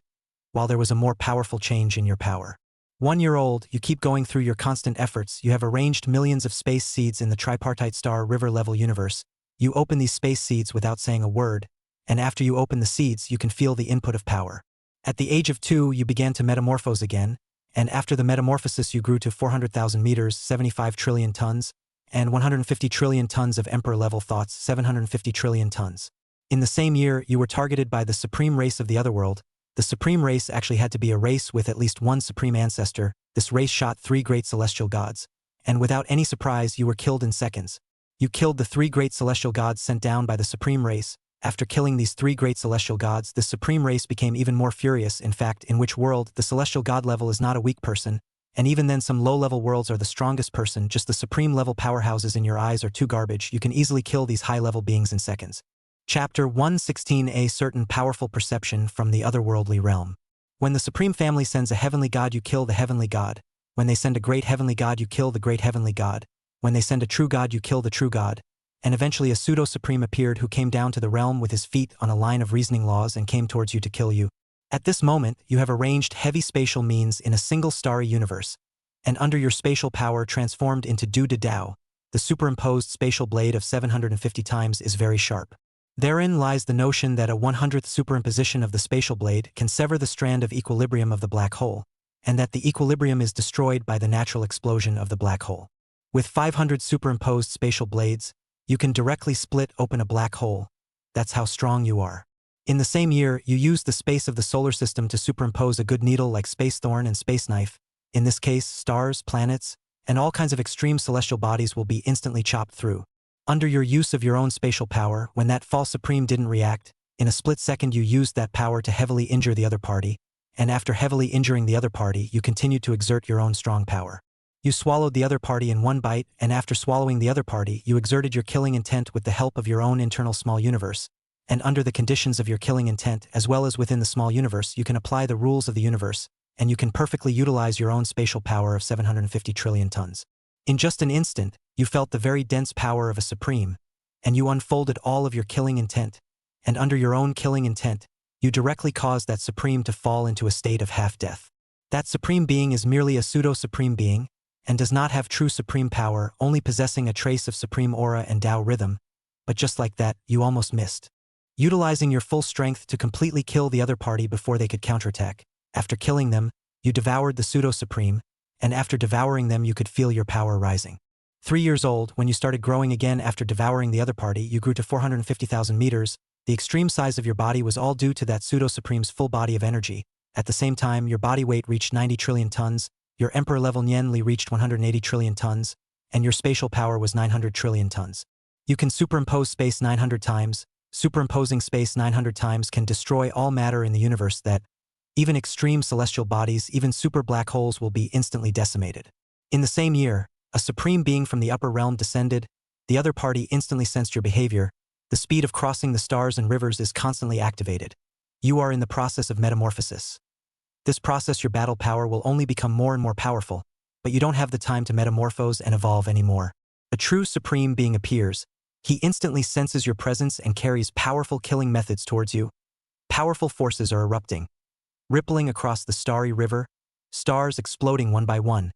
while there was a more powerful change in your power. 1 year old, you keep going through your constant efforts, you have arranged millions of space seeds in the tripartite star river level universe. You open these space seeds without saying a word, and after you open the seeds you can feel the input of power. At the age of 2 you began to metamorphose again, and after the metamorphosis you grew to 400,000 meters, 75 trillion tons, and 150 trillion tons of emperor-level thoughts, 750 trillion tons. In the same year, you were targeted by the supreme race of the otherworld. The supreme race actually had to be a race with at least one supreme ancestor. This race shot 3 great celestial gods, and without any surprise you were killed in seconds. You killed the 3 great celestial gods sent down by the supreme race. After killing these 3 great celestial gods, the supreme race became even more furious. In fact, in which world, the celestial god level is not a weak person, and even then some low-level worlds are the strongest person, just the supreme level powerhouses in your eyes are too garbage. You can easily kill these high-level beings in seconds. Chapter 116. A certain powerful perception from the otherworldly realm. When the supreme family sends a heavenly god you kill the heavenly god. When they send a great heavenly god you kill the great heavenly god. When they send a true god you kill the true god. And eventually a pseudo-supreme appeared who came down to the realm with his feet on a line of reasoning laws and came towards you to kill you. At this moment, you have arranged heavy spatial means in a single starry universe, and under your spatial power transformed into Du De Dao, the superimposed spatial blade of 750 times is very sharp. Therein lies the notion that a 100th superimposition of the spatial blade can sever the strand of equilibrium of the black hole, and that the equilibrium is destroyed by the natural explosion of the black hole. With 500 superimposed spatial blades, you can directly split open a black hole. That's how strong you are. In the same year, you use the space of the solar system to superimpose a good needle like Space Thorn and Space Knife. In this case, stars, planets, and all kinds of extreme celestial bodies will be instantly chopped through. Under your use of your own spatial power, when that false supreme didn't react, in a split second you used that power to heavily injure the other party, and after heavily injuring the other party, you continued to exert your own strong power. You swallowed the other party in one bite, and after swallowing the other party, you exerted your killing intent with the help of your own internal small universe, and under the conditions of your killing intent, as well as within the small universe, you can apply the rules of the universe, and you can perfectly utilize your own spatial power of 750 trillion tons. In just an instant, you felt the very dense power of a supreme, and you unfolded all of your killing intent, and under your own killing intent, you directly caused that supreme to fall into a state of half-death. That supreme being is merely a pseudo-supreme being, and does not have true supreme power, only possessing a trace of supreme aura and Tao rhythm, but just like that, you almost missed. Utilizing your full strength to completely kill the other party before they could counterattack. After killing them, you devoured the pseudo-supreme, and after devouring them you could feel your power rising. 3 years old, when you started growing again after devouring the other party, you grew to 450,000 meters. The extreme size of your body was all due to that pseudo-supreme's full body of energy. At the same time, your body weight reached 90 trillion tons, your emperor-level Nian Li reached 180 trillion tons, and your spatial power was 900 trillion tons. You can superimpose space 900 times. Superimposing space 900 times can destroy all matter in the universe that, even extreme celestial bodies, even super black holes will be instantly decimated. In the same year, a supreme being from the upper realm descended. The other party instantly sensed your behavior. The speed of crossing the stars and rivers is constantly activated. You are in the process of metamorphosis. This process, your battle power will only become more and more powerful, but you don't have the time to metamorphose and evolve anymore. A true supreme being appears. He instantly senses your presence and carries powerful killing methods towards you. Powerful forces are erupting, rippling across the starry river, stars exploding one by one,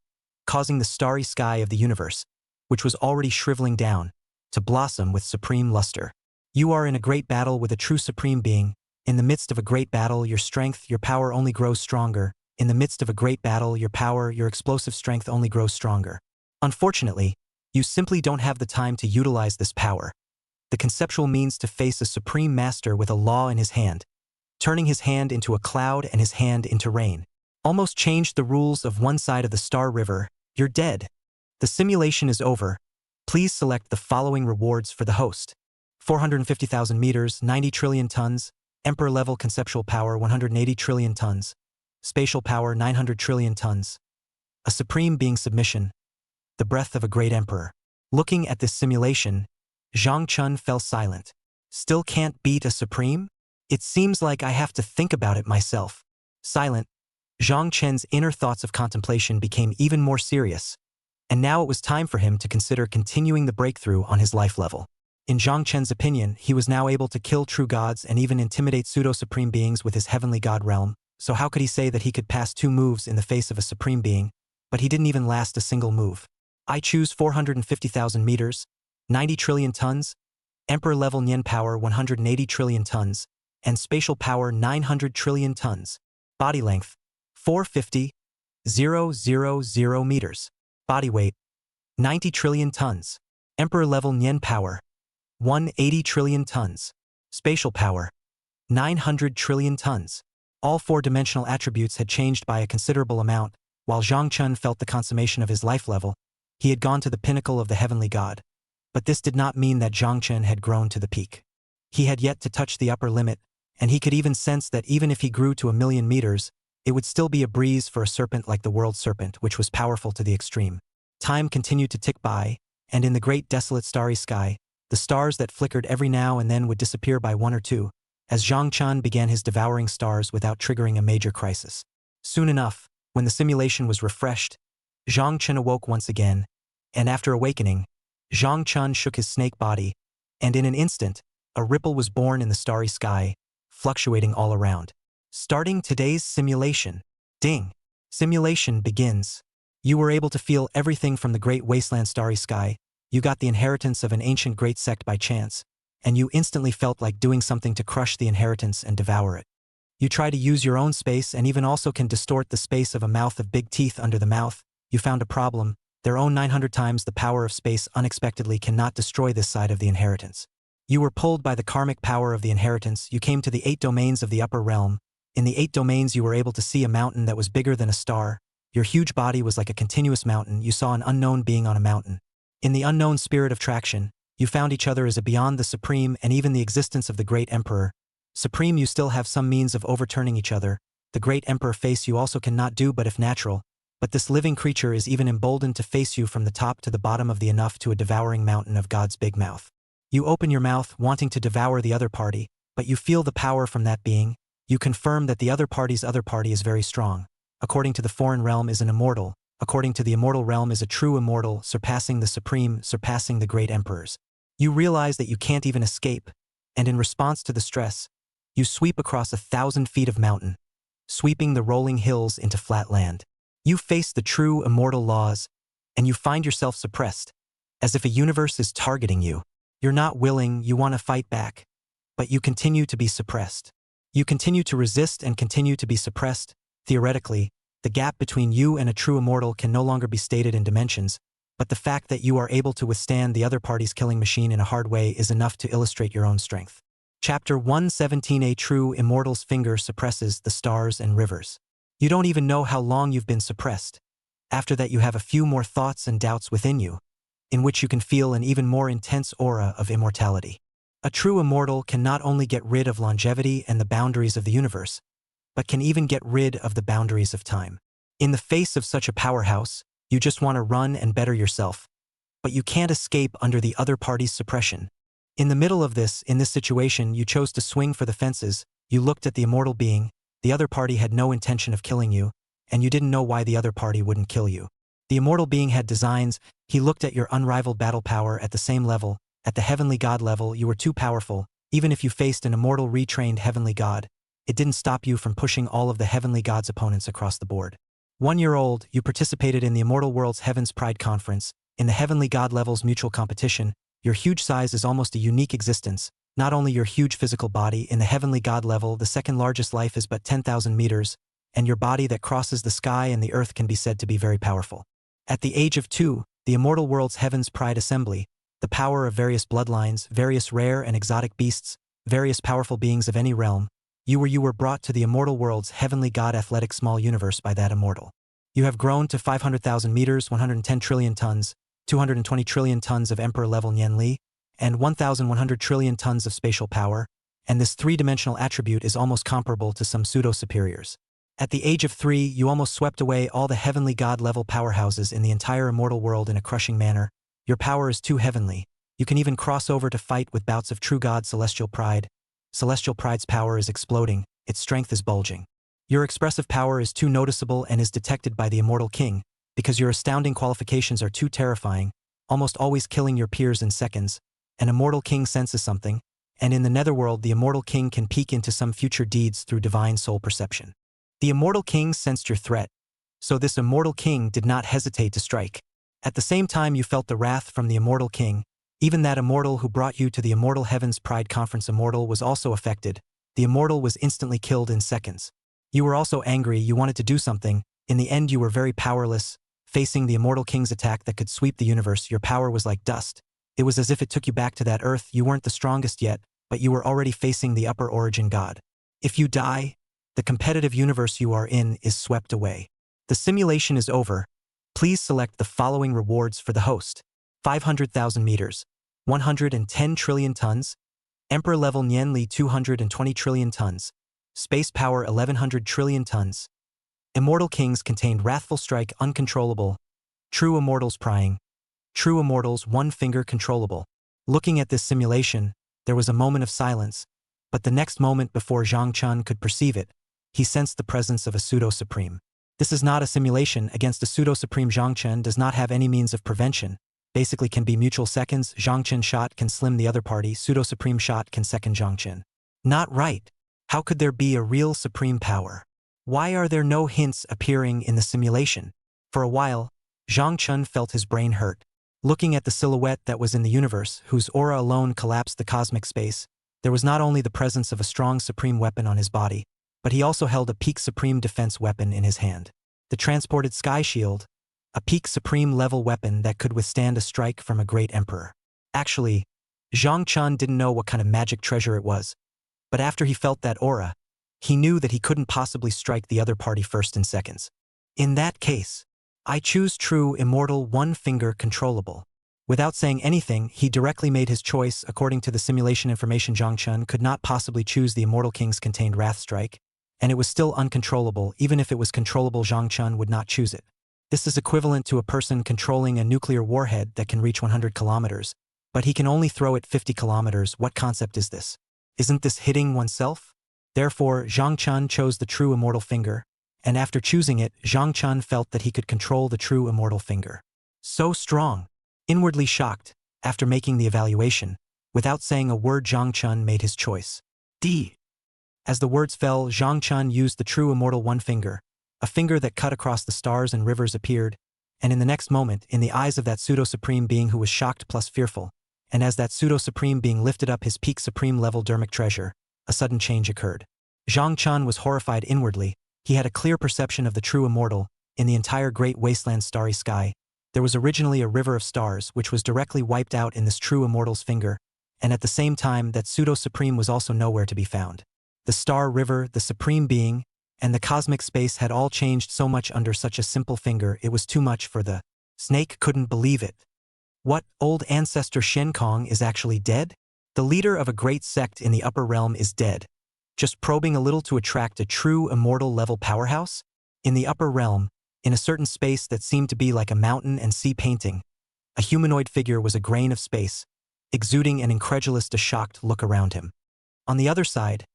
causing the starry sky of the universe, which was already shriveling down, to blossom with supreme luster. You are in a great battle with a true supreme being. In the midst of a great battle, your strength, your power only grows stronger. In the midst of a great battle, your power, your explosive strength only grows stronger. Unfortunately, you simply don't have the time to utilize this power. The conceptual means to face a supreme master with a law in his hand, turning his hand into a cloud and his hand into rain. Almost changed the rules of one side of the Star River. You're dead. The simulation is over. Please select the following rewards for the host. 450,000 meters, 90 trillion tons, Emperor-level conceptual power 180 trillion tons, spatial power 900 trillion tons, a supreme being submission, the breath of a great emperor. Looking at this simulation, Zhang Chun fell silent. Still can't beat a supreme? It seems like I have to think about it myself. Silent, Zhang Chen's inner thoughts of contemplation became even more serious, and now it was time for him to consider continuing the breakthrough on his life level. In Zhang Chen's opinion, he was now able to kill true gods and even intimidate pseudo-supreme beings with his heavenly god realm, so how could he say that he could pass 2 moves in the face of a supreme being? But he didn't even last a single move. I choose 450,000 meters, 90 trillion tons, Emperor-level Nian power 180 trillion tons, and spatial power 900 trillion tons. Body length, 450,000 meters. Body weight, 90 trillion tons. Emperor-level Nian power, 180 trillion tons. Spatial power, 900 trillion tons. All 4-dimensional attributes had changed by a considerable amount. While Zhang Chun felt the consummation of his life level, he had gone to the pinnacle of the heavenly god. But this did not mean that Zhang Chun had grown to the peak. He had yet to touch the upper limit, and he could even sense that even if he grew to 1,000,000 meters, it would still be a breeze for a serpent like the world serpent, which was powerful to the extreme. Time continued to tick by, and in the great desolate starry sky, the stars that flickered every now and then would disappear by 1 or 2, as Zhang Chun began his devouring stars without triggering a major crisis. Soon enough, when the simulation was refreshed, Zhang Chun awoke once again, and after awakening, Zhang Chun shook his snake body, and in an instant, a ripple was born in the starry sky, fluctuating all around. Starting today's simulation. Ding! Simulation begins. You were able to feel everything from the great wasteland starry sky. You got the inheritance of an ancient great sect by chance, and you instantly felt like doing something to crush the inheritance and devour it. You try to use your own space and even also can distort the space of a mouth of big teeth under the mouth. You found a problem. Their own 900 times the power of space unexpectedly cannot destroy this side of the inheritance. You were pulled by the karmic power of the inheritance. You came to the 8 domains of the upper realm. In the 8 domains you were able to see a mountain that was bigger than a star. Your huge body was like a continuous mountain. You saw an unknown being on a mountain. In the unknown spirit of traction, you found each other as a beyond the supreme and even the existence of the great emperor. Supreme, you still have some means of overturning each other. The great emperor face you also cannot do but if natural. But this living creature is even emboldened to face you from the top to the bottom of the enough to a devouring mountain of God's big mouth. You open your mouth wanting to devour the other party, but you feel the power from that being. You confirm that the other party is very strong. According to the foreign realm is an immortal. According to the immortal realm is a true immortal, surpassing the supreme, surpassing the great emperors. You realize that you can't even escape, and in response to the stress, you sweep across 1,000 feet of mountain, sweeping the rolling hills into flat land. You face the true immortal laws, and you find yourself suppressed, as if a universe is targeting you. You're not willing, you want to fight back, but you continue to be suppressed. You continue to resist and continue to be suppressed. Theoretically, the gap between you and a true immortal can no longer be stated in dimensions, but the fact that you are able to withstand the other party's killing machine in a hard way is enough to illustrate your own strength. Chapter 117. A true immortal's finger suppresses the stars and rivers. You don't even know how long you've been suppressed. After that you have a few more thoughts and doubts within you, in which you can feel an even more intense aura of immortality. A true immortal can not only get rid of longevity and the boundaries of the universe, but can even get rid of the boundaries of time. In the face of such a powerhouse, you just want to run and better yourself, but you can't escape under the other party's suppression. In the middle of this, in this situation, you chose to swing for the fences. You looked at the immortal being. The other party had no intention of killing you, and you didn't know why the other party wouldn't kill you. The immortal being had designs. He looked at your unrivaled battle power at the same level. At the heavenly god level, you were too powerful. Even if you faced an immortal retrained heavenly god, it didn't stop you from pushing all of the heavenly god's opponents across the board. 1 year old, you participated in the Immortal World's Heaven's Pride Conference. In the heavenly god level's mutual competition, Your huge size is almost a unique existence. Not only your huge physical body, in the heavenly god level, the second largest life is but 10,000 meters, and your body that crosses the sky and the earth can be said to be very powerful. At the age of 2, the immortal world's heaven's pride assembly, the power of various bloodlines, various rare and exotic beasts, various powerful beings of any realm, you were brought to the immortal world's heavenly god athletic small universe by that immortal. You have grown to 500,000 meters, 110 trillion tons, 220 trillion tons of emperor-level Nian and 1,100 trillion tons of spatial power, and this three-dimensional attribute is almost comparable to some pseudo-superiors. At the age of 3, you almost swept away all the heavenly god-level powerhouses in the entire immortal world in a crushing manner. Your power is too heavenly. You can even cross over to fight with bouts of true god Celestial Pride. Celestial Pride's power is exploding, its strength is bulging. Your expressive power is too noticeable and is detected by the immortal king, because your astounding qualifications are too terrifying, almost always killing your peers in seconds. An immortal king senses something, and in the netherworld the immortal king can peek into some future deeds through divine soul perception. The immortal king sensed your threat, so this immortal king did not hesitate to strike. At the same time you felt the wrath from the immortal king. Even that immortal who brought you to the Immortal Heaven's Pride Conference immortal was also affected. The immortal was instantly killed in seconds. You were also angry, you wanted to do something. In the end you were very powerless. Facing the immortal king's attack that could sweep the universe, your power was like dust. It was as if it took you back to that earth. You weren't the strongest yet, but you were already facing the upper origin god. If you die, the competitive universe you are in is swept away. The simulation is over. Please select the following rewards for the host. 500,000 meters, 110 trillion tons, Emperor level Nian 220 trillion tons, space power 1100 trillion tons. Immortal kings contained wrathful strike uncontrollable, true immortals prying, true immortals one finger controllable. Looking at this simulation, there was a moment of silence, but the next moment before Zhang Chun could perceive it, he sensed the presence of a pseudo-supreme. This is not a simulation. Against a pseudo-supreme, Zhang Chun does not have any means of prevention. Basically can be mutual seconds. Zhang Chun shot can slim the other party, pseudo-supreme shot can second Zhang Chun. Not right. How could there be a real supreme power? Why are there no hints appearing in the simulation? For a while, Zhang Chun felt his brain hurt. Looking at the silhouette that was in the universe, whose aura alone collapsed the cosmic space, there was not only the presence of a strong supreme weapon on his body, but he also held a peak supreme defense weapon in his hand. The transported sky shield, a peak supreme level weapon that could withstand a strike from a great emperor. Actually, Zhang Chun didn't know what kind of magic treasure it was, but after he felt that aura, he knew that he couldn't possibly strike the other party first in seconds. In that case, I choose true immortal one finger controllable. Without saying anything, he directly made his choice. According to the simulation information, Zhang Chun could not possibly choose the immortal king's contained wrath strike, and it was still uncontrollable. Even if it was controllable, Zhang Chun would not choose it. This is equivalent to a person controlling a nuclear warhead that can reach 100 kilometers, but he can only throw it 50 kilometers. What concept is this? Isn't this hitting oneself? Therefore, Zhang Chun chose the true immortal finger, and after choosing it, Zhang Chun felt that he could control the true immortal finger. So strong! Inwardly shocked, after making the evaluation, without saying a word, Zhang Chun made his choice. D. As the words fell, Zhang Chun used the true immortal one finger. A finger that cut across the stars and rivers appeared, and in the next moment, in the eyes of that pseudo-supreme being who was shocked plus fearful, and as that pseudo-supreme being lifted up his peak supreme level dermic treasure, a sudden change occurred. Zhang Chun was horrified inwardly. He had a clear perception of the true immortal. In the entire great wasteland starry sky, there was originally a river of stars which was directly wiped out in this true immortal's finger, and at the same time that pseudo-supreme was also nowhere to be found. The star river, the supreme being, and the cosmic space had all changed so much under such a simple finger. It was too much for the snake. Couldn't believe it. What, old ancestor Shen Kong is actually dead? The leader of a great sect in the upper realm is dead. Just probing a little to attract a true immortal level powerhouse? In the upper realm, in a certain space that seemed to be like a mountain and sea painting, a humanoid figure was a grain of space, exuding an incredulous, shocked look around him. On the other side,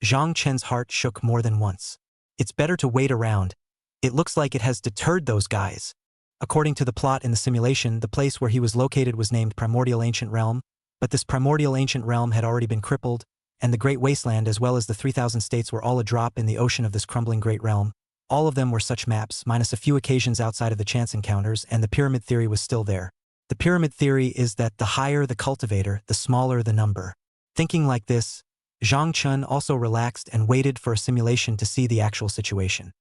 Zhang Chen's heart shook more than once. It's better to wait around. It looks like it has deterred those guys. According to the plot in the simulation, the place where he was located was named Primordial Ancient Realm, but this Primordial Ancient Realm had already been crippled, and the Great Wasteland as well as the 3,000 states were all a drop in the ocean of this crumbling great realm. All of them were such maps, minus a few occasions outside of the chance encounters, and the pyramid theory was still there. The pyramid theory is that the higher the cultivator, the smaller the number. Thinking like this, Zhang Chun also relaxed and waited for a simulation to see the actual situation.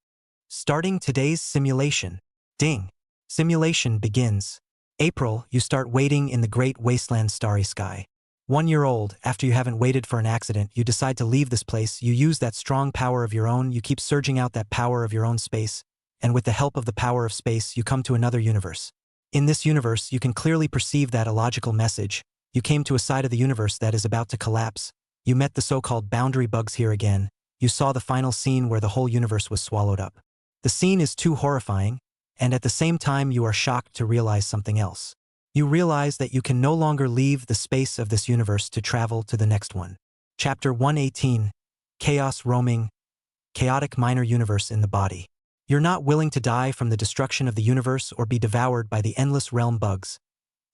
Starting today's simulation. Ding. Simulation begins. April, you start waiting in the great wasteland starry sky. 1 year old, after you haven't waited for an accident, you decide to leave this place, you use that strong power of your own, you keep surging out that power of your own space, and with the help of the power of space, you come to another universe. In this universe, you can clearly perceive that illogical message. You came to a side of the universe that is about to collapse. You met the so-called boundary bugs here again. You saw the final scene where the whole universe was swallowed up. The scene is too horrifying, and at the same time you are shocked to realize something else. You realize that you can no longer leave the space of this universe to travel to the next one. Chapter 118. Chaos Roaming. Chaotic minor universe in the body. You're not willing to die from the destruction of the universe or be devoured by the endless realm bugs.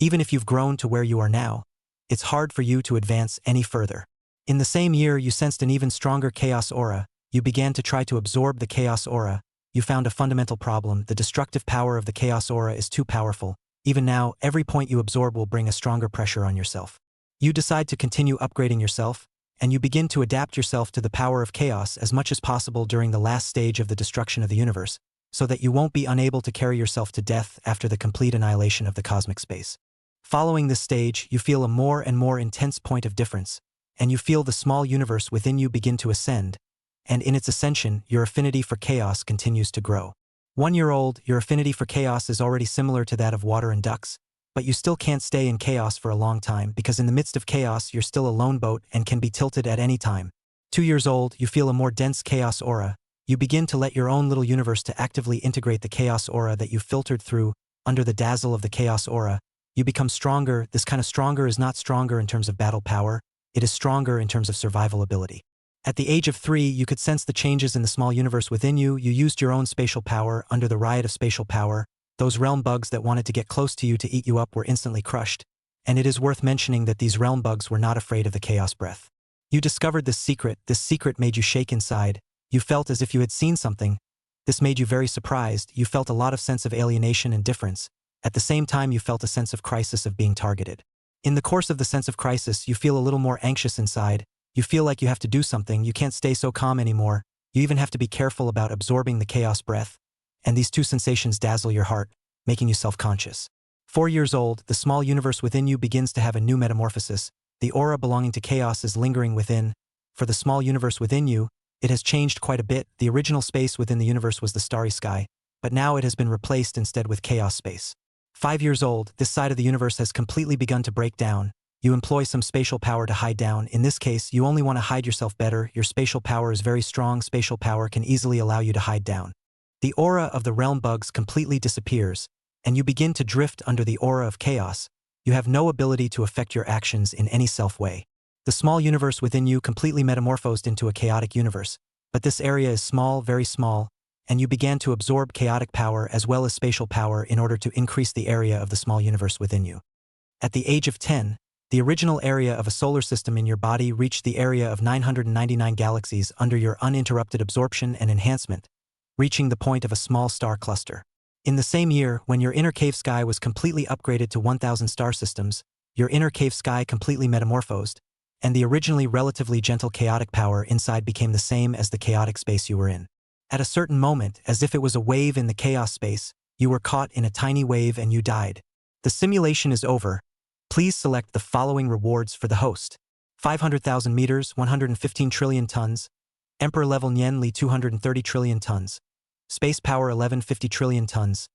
Even if you've grown to where you are now, it's hard for you to advance any further. In the same year, you sensed an even stronger chaos aura. You began to try to absorb the chaos aura. You found a fundamental problem. The destructive power of the chaos aura is too powerful. Even now, every point you absorb will bring a stronger pressure on yourself. You decide to continue upgrading yourself, and you begin to adapt yourself to the power of chaos as much as possible during the last stage of the destruction of the universe, so that you won't be unable to carry yourself to death after the complete annihilation of the cosmic space. Following this stage, you feel a more and more intense point of difference, and you feel the small universe within you begin to ascend, and in its ascension, your affinity for chaos continues to grow. 1 year old, your affinity for chaos is already similar to that of water and ducks, but you still can't stay in chaos for a long time because in the midst of chaos you're still a lone boat and can be tilted at any time. 2 years old, you feel a more dense chaos aura. You begin to let your own little universe to actively integrate the chaos aura that you filtered through under the dazzle of the chaos aura. You become stronger. This kind of stronger is not stronger in terms of battle power, it is stronger in terms of survival ability. At the age of 3, you could sense the changes in the small universe within you. You used your own spatial power under the riot of spatial power. Those realm bugs that wanted to get close to you to eat you up were instantly crushed. And it is worth mentioning that these realm bugs were not afraid of the chaos breath. You discovered this secret made you shake inside. You felt as if you had seen something. This made you very surprised. You felt a lot of sense of alienation and difference. At the same time, you felt a sense of crisis of being targeted. In the course of the sense of crisis, you feel a little more anxious inside. You feel like you have to do something. You can't stay so calm anymore. You even have to be careful about absorbing the chaos breath. And these two sensations dazzle your heart, making you self-conscious. 4 years old, the small universe within you begins to have a new metamorphosis. The aura belonging to chaos is lingering within. For the small universe within you, it has changed quite a bit. The original space within the universe was the starry sky, but now it has been replaced instead with chaos space. 5 years old, this side of the universe has completely begun to break down. You employ some spatial power to hide down. In this case, you only want to hide yourself better. Your spatial power is very strong. Spatial power can easily allow you to hide down. The aura of the realm bugs completely disappears, and you begin to drift under the aura of chaos. You have no ability to affect your actions in any self-way. The small universe within you completely metamorphosed into a chaotic universe, but this area is small, very small, and you began to absorb chaotic power as well as spatial power in order to increase the area of the small universe within you. At the age of 10, the original area of a solar system in your body reached the area of 999 galaxies under your uninterrupted absorption and enhancement, reaching the point of a small star cluster. In the same year, when your inner cave sky was completely upgraded to 1,000 star systems, your inner cave sky completely metamorphosed, and the originally relatively gentle chaotic power inside became the same as the chaotic space you were in. At a certain moment, as if it was a wave in the chaos space, you were caught in a tiny wave and you died. The simulation is over. Please select the following rewards for the host. 500,000 meters, 115 trillion tons. Emperor level Nian Li 230 trillion tons. Space power 1150 trillion tons.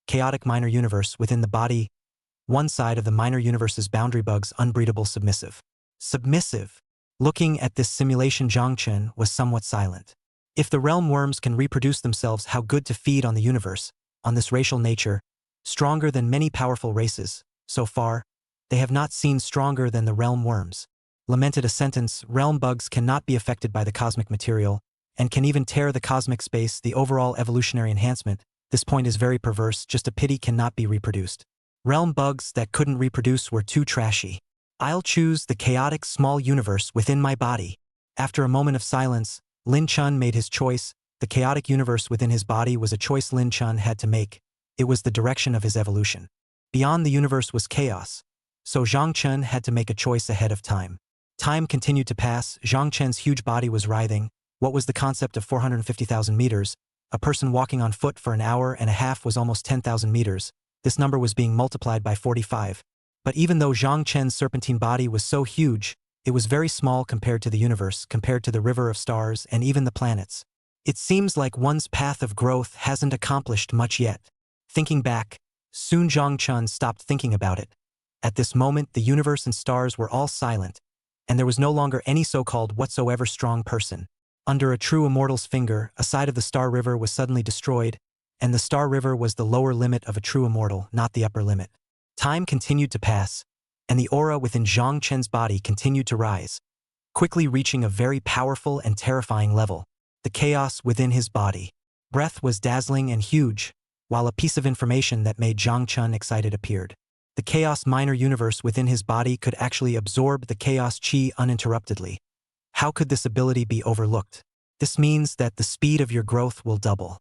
Chaotic minor universe within the body. One side of the minor universe's boundary bugs unbreedable submissive. Submissive. Looking at this simulation, Zhang Chen was somewhat silent. If the realm worms can reproduce themselves, how good to feed on the universe, on this racial nature, stronger than many powerful races. So far, they have not seen stronger than the realm worms. Lamented a sentence, realm bugs cannot be affected by the cosmic material, and can even tear the cosmic space, the overall evolutionary enhancement. This point is very perverse, just a pity cannot be reproduced. Realm bugs that couldn't reproduce were too trashy. I'll choose the chaotic small universe within my body. After a moment of silence, Lin Chun made his choice. The chaotic universe within his body was a choice Lin Chun had to make. It was the direction of his evolution. Beyond the universe was chaos. So Zhang Chen had to make a choice ahead of time. Time continued to pass, Zhang Chen's huge body was writhing. What was the concept of 450,000 meters? A person walking on foot for an hour and a half was almost 10,000 meters. This number was being multiplied by 45. But even though Zhang Chen's serpentine body was so huge, it was very small compared to the universe, compared to the river of stars and even the planets. It seems like one's path of growth hasn't accomplished much yet. Thinking back, soon Zhang Chen stopped thinking about it. At this moment, the universe and stars were all silent, and there was no longer any so-called whatsoever strong person. Under a true immortal's finger, a side of the star river was suddenly destroyed, and the star river was the lower limit of a true immortal, not the upper limit. Time continued to pass, and the aura within Zhang Chen's body continued to rise, quickly reaching a very powerful and terrifying level. The chaos within his body. Breath was dazzling and huge, while a piece of information that made Zhang Chen excited appeared. The chaos minor universe within his body could actually absorb the chaos chi uninterruptedly. How could this ability be overlooked? This means that the speed of your growth will double.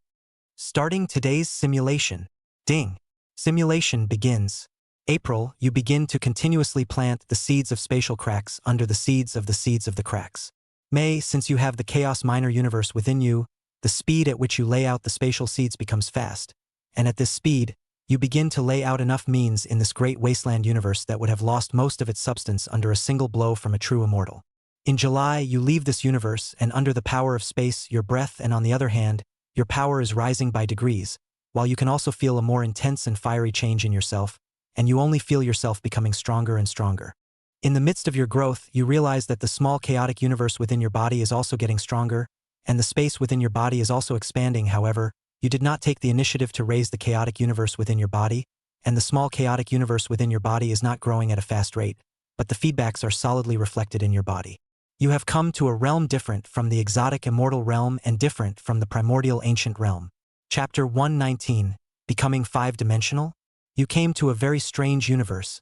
Starting today's simulation. Ding. Simulation begins. April, you begin to continuously plant the seeds of spatial cracks under the seeds of the cracks. May, since you have the chaos minor universe within you, the speed at which you lay out the spatial seeds becomes fast. And at this speed, you begin to lay out enough means in this great wasteland universe that would have lost most of its substance under a single blow from a true immortal. In July, you leave this universe, and under the power of space, your breath, and on the other hand, your power is rising by degrees, while you can also feel a more intense and fiery change in yourself, and you only feel yourself becoming stronger and stronger. In the midst of your growth, you realize that the small chaotic universe within your body is also getting stronger, and the space within your body is also expanding. However, you did not take the initiative to raise the chaotic universe within your body, and the small chaotic universe within your body is not growing at a fast rate, but the feedbacks are solidly reflected in your body. You have come to a realm different from the exotic immortal realm and different from the primordial ancient realm. Chapter 119, Becoming Five-Dimensional? You came to a very strange universe,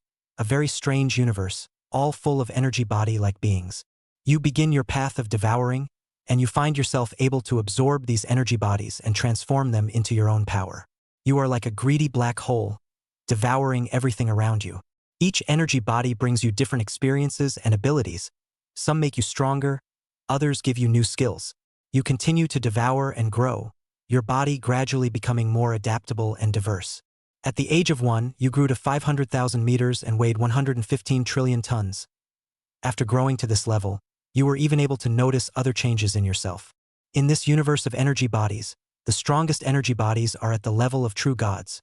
all full of energy body-like beings. You begin your path of devouring, and you find yourself able to absorb these energy bodies and transform them into your own power. You are like a greedy black hole, devouring everything around you. Each energy body brings you different experiences and abilities. Some make you stronger, others give you new skills. You continue to devour and grow, your body gradually becoming more adaptable and diverse. At the age of 1, you grew to 500,000 meters and weighed 115 trillion tons. After growing to this level, you were even able to notice other changes in yourself. In this universe of energy bodies, the strongest energy bodies are at the level of true gods.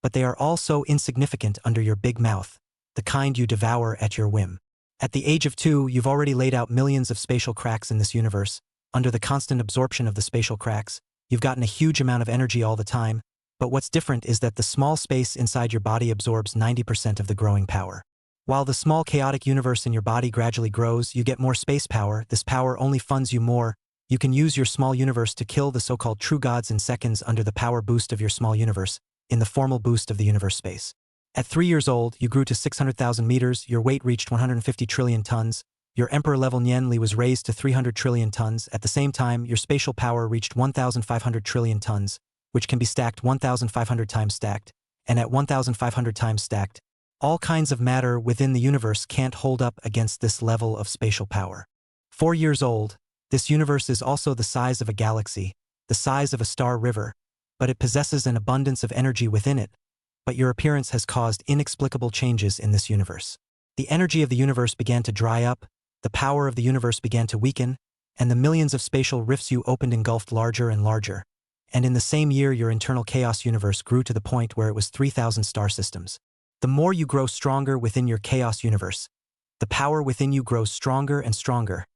But they are all so insignificant under your big mouth, the kind you devour at your whim. At the age of 2, you've already laid out millions of spatial cracks in this universe. Under the constant absorption of the spatial cracks, you've gotten a huge amount of energy all the time, but what's different is that the small space inside your body absorbs 90% of the growing power. While the small chaotic universe in your body gradually grows, you get more space power. This power only funds you more. You can use your small universe to kill the so-called true gods in seconds under the power boost of your small universe, in the formal boost of the universe space. At 3 years old, you grew to 600,000 meters, your weight reached 150 trillion tons, your emperor-level Nianli was raised to 300 trillion tons. At the same time, your spatial power reached 1,500 trillion tons, which can be stacked 1,500 times stacked, and at 1,500 times stacked, all kinds of matter within the universe can't hold up against this level of spatial power. 4 years old, this universe is also the size of a galaxy, the size of a star river, but it possesses an abundance of energy within it. But your appearance has caused inexplicable changes in this universe. The energy of the universe began to dry up, the power of the universe began to weaken, and the millions of spatial rifts you opened engulfed larger and larger. And in the same year, your internal chaos universe grew to the point where it was 3,000 star systems. The more you grow stronger within your chaos universe, the power within you grows stronger and stronger.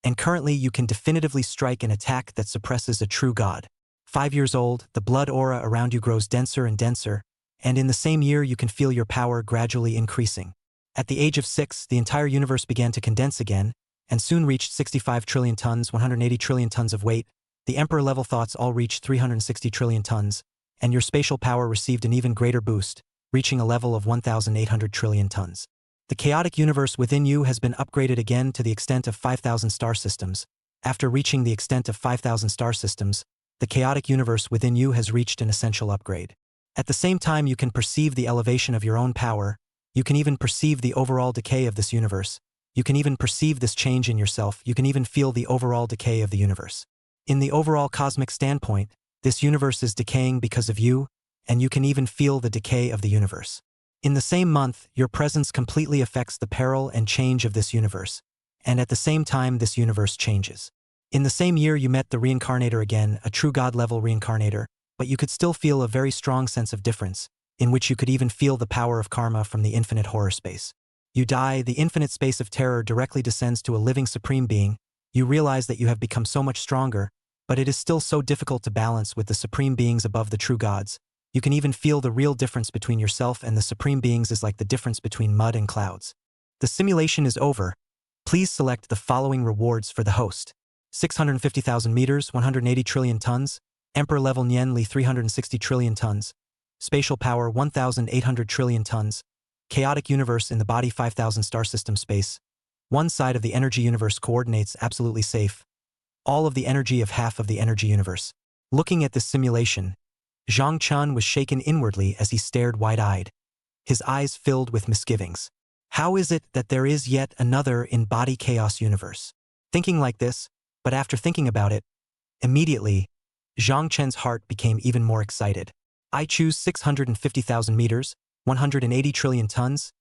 And currently, you can definitively strike an attack that suppresses a true god. 5 years old, the blood aura around you grows denser and denser, and in the same year you can feel your power gradually increasing. At the age of 6, the entire universe began to condense again, and soon reached 65 trillion tons, 180 trillion tons of weight. The emperor-level thoughts all reached 360 trillion tons, and your spatial power received an even greater boost, reaching a level of 1,800 trillion tons. The chaotic universe within you has been upgraded again to the extent of 5,000 star systems. After reaching the extent of 5,000 star systems, the chaotic universe within you has reached an essential upgrade. At the same time you can perceive the elevation of your own power, you can even perceive the overall decay of this universe, you can even perceive this change in yourself, you can even feel the overall decay of the universe. In the overall cosmic standpoint, this universe is decaying because of you, and you can even feel the decay of the universe. In the same month, your presence completely affects the peril and change of this universe, and at the same time this universe changes. In the same year you met the reincarnator again, a true God-level reincarnator, but you could still feel a very strong sense of difference, in which you could even feel the power of karma from the infinite horror space. You die, the infinite space of terror directly descends to a living supreme being, you realize that you have become so much stronger, but it is still so difficult to balance with the supreme beings above the true gods. You can even feel the real difference between yourself and the supreme beings is like the difference between mud and clouds. The simulation is over. Please select the following rewards for the host. 650,000 meters, 180 trillion tons, Emperor level Nian 360 trillion tons, spatial power 1,800 trillion tons, chaotic universe in the body 5,000 star system space, one side of the energy universe coordinates absolutely safe, all of the energy of half of the energy universe. Looking at this simulation, Zhang Chun was shaken inwardly as he stared wide-eyed. His eyes filled with misgivings. How is it that there is yet another in-body chaos universe? Thinking like this, but after thinking about it, immediately, Zhang Chen's heart became even more excited. I choose 650,000 meters, 180 trillion tons,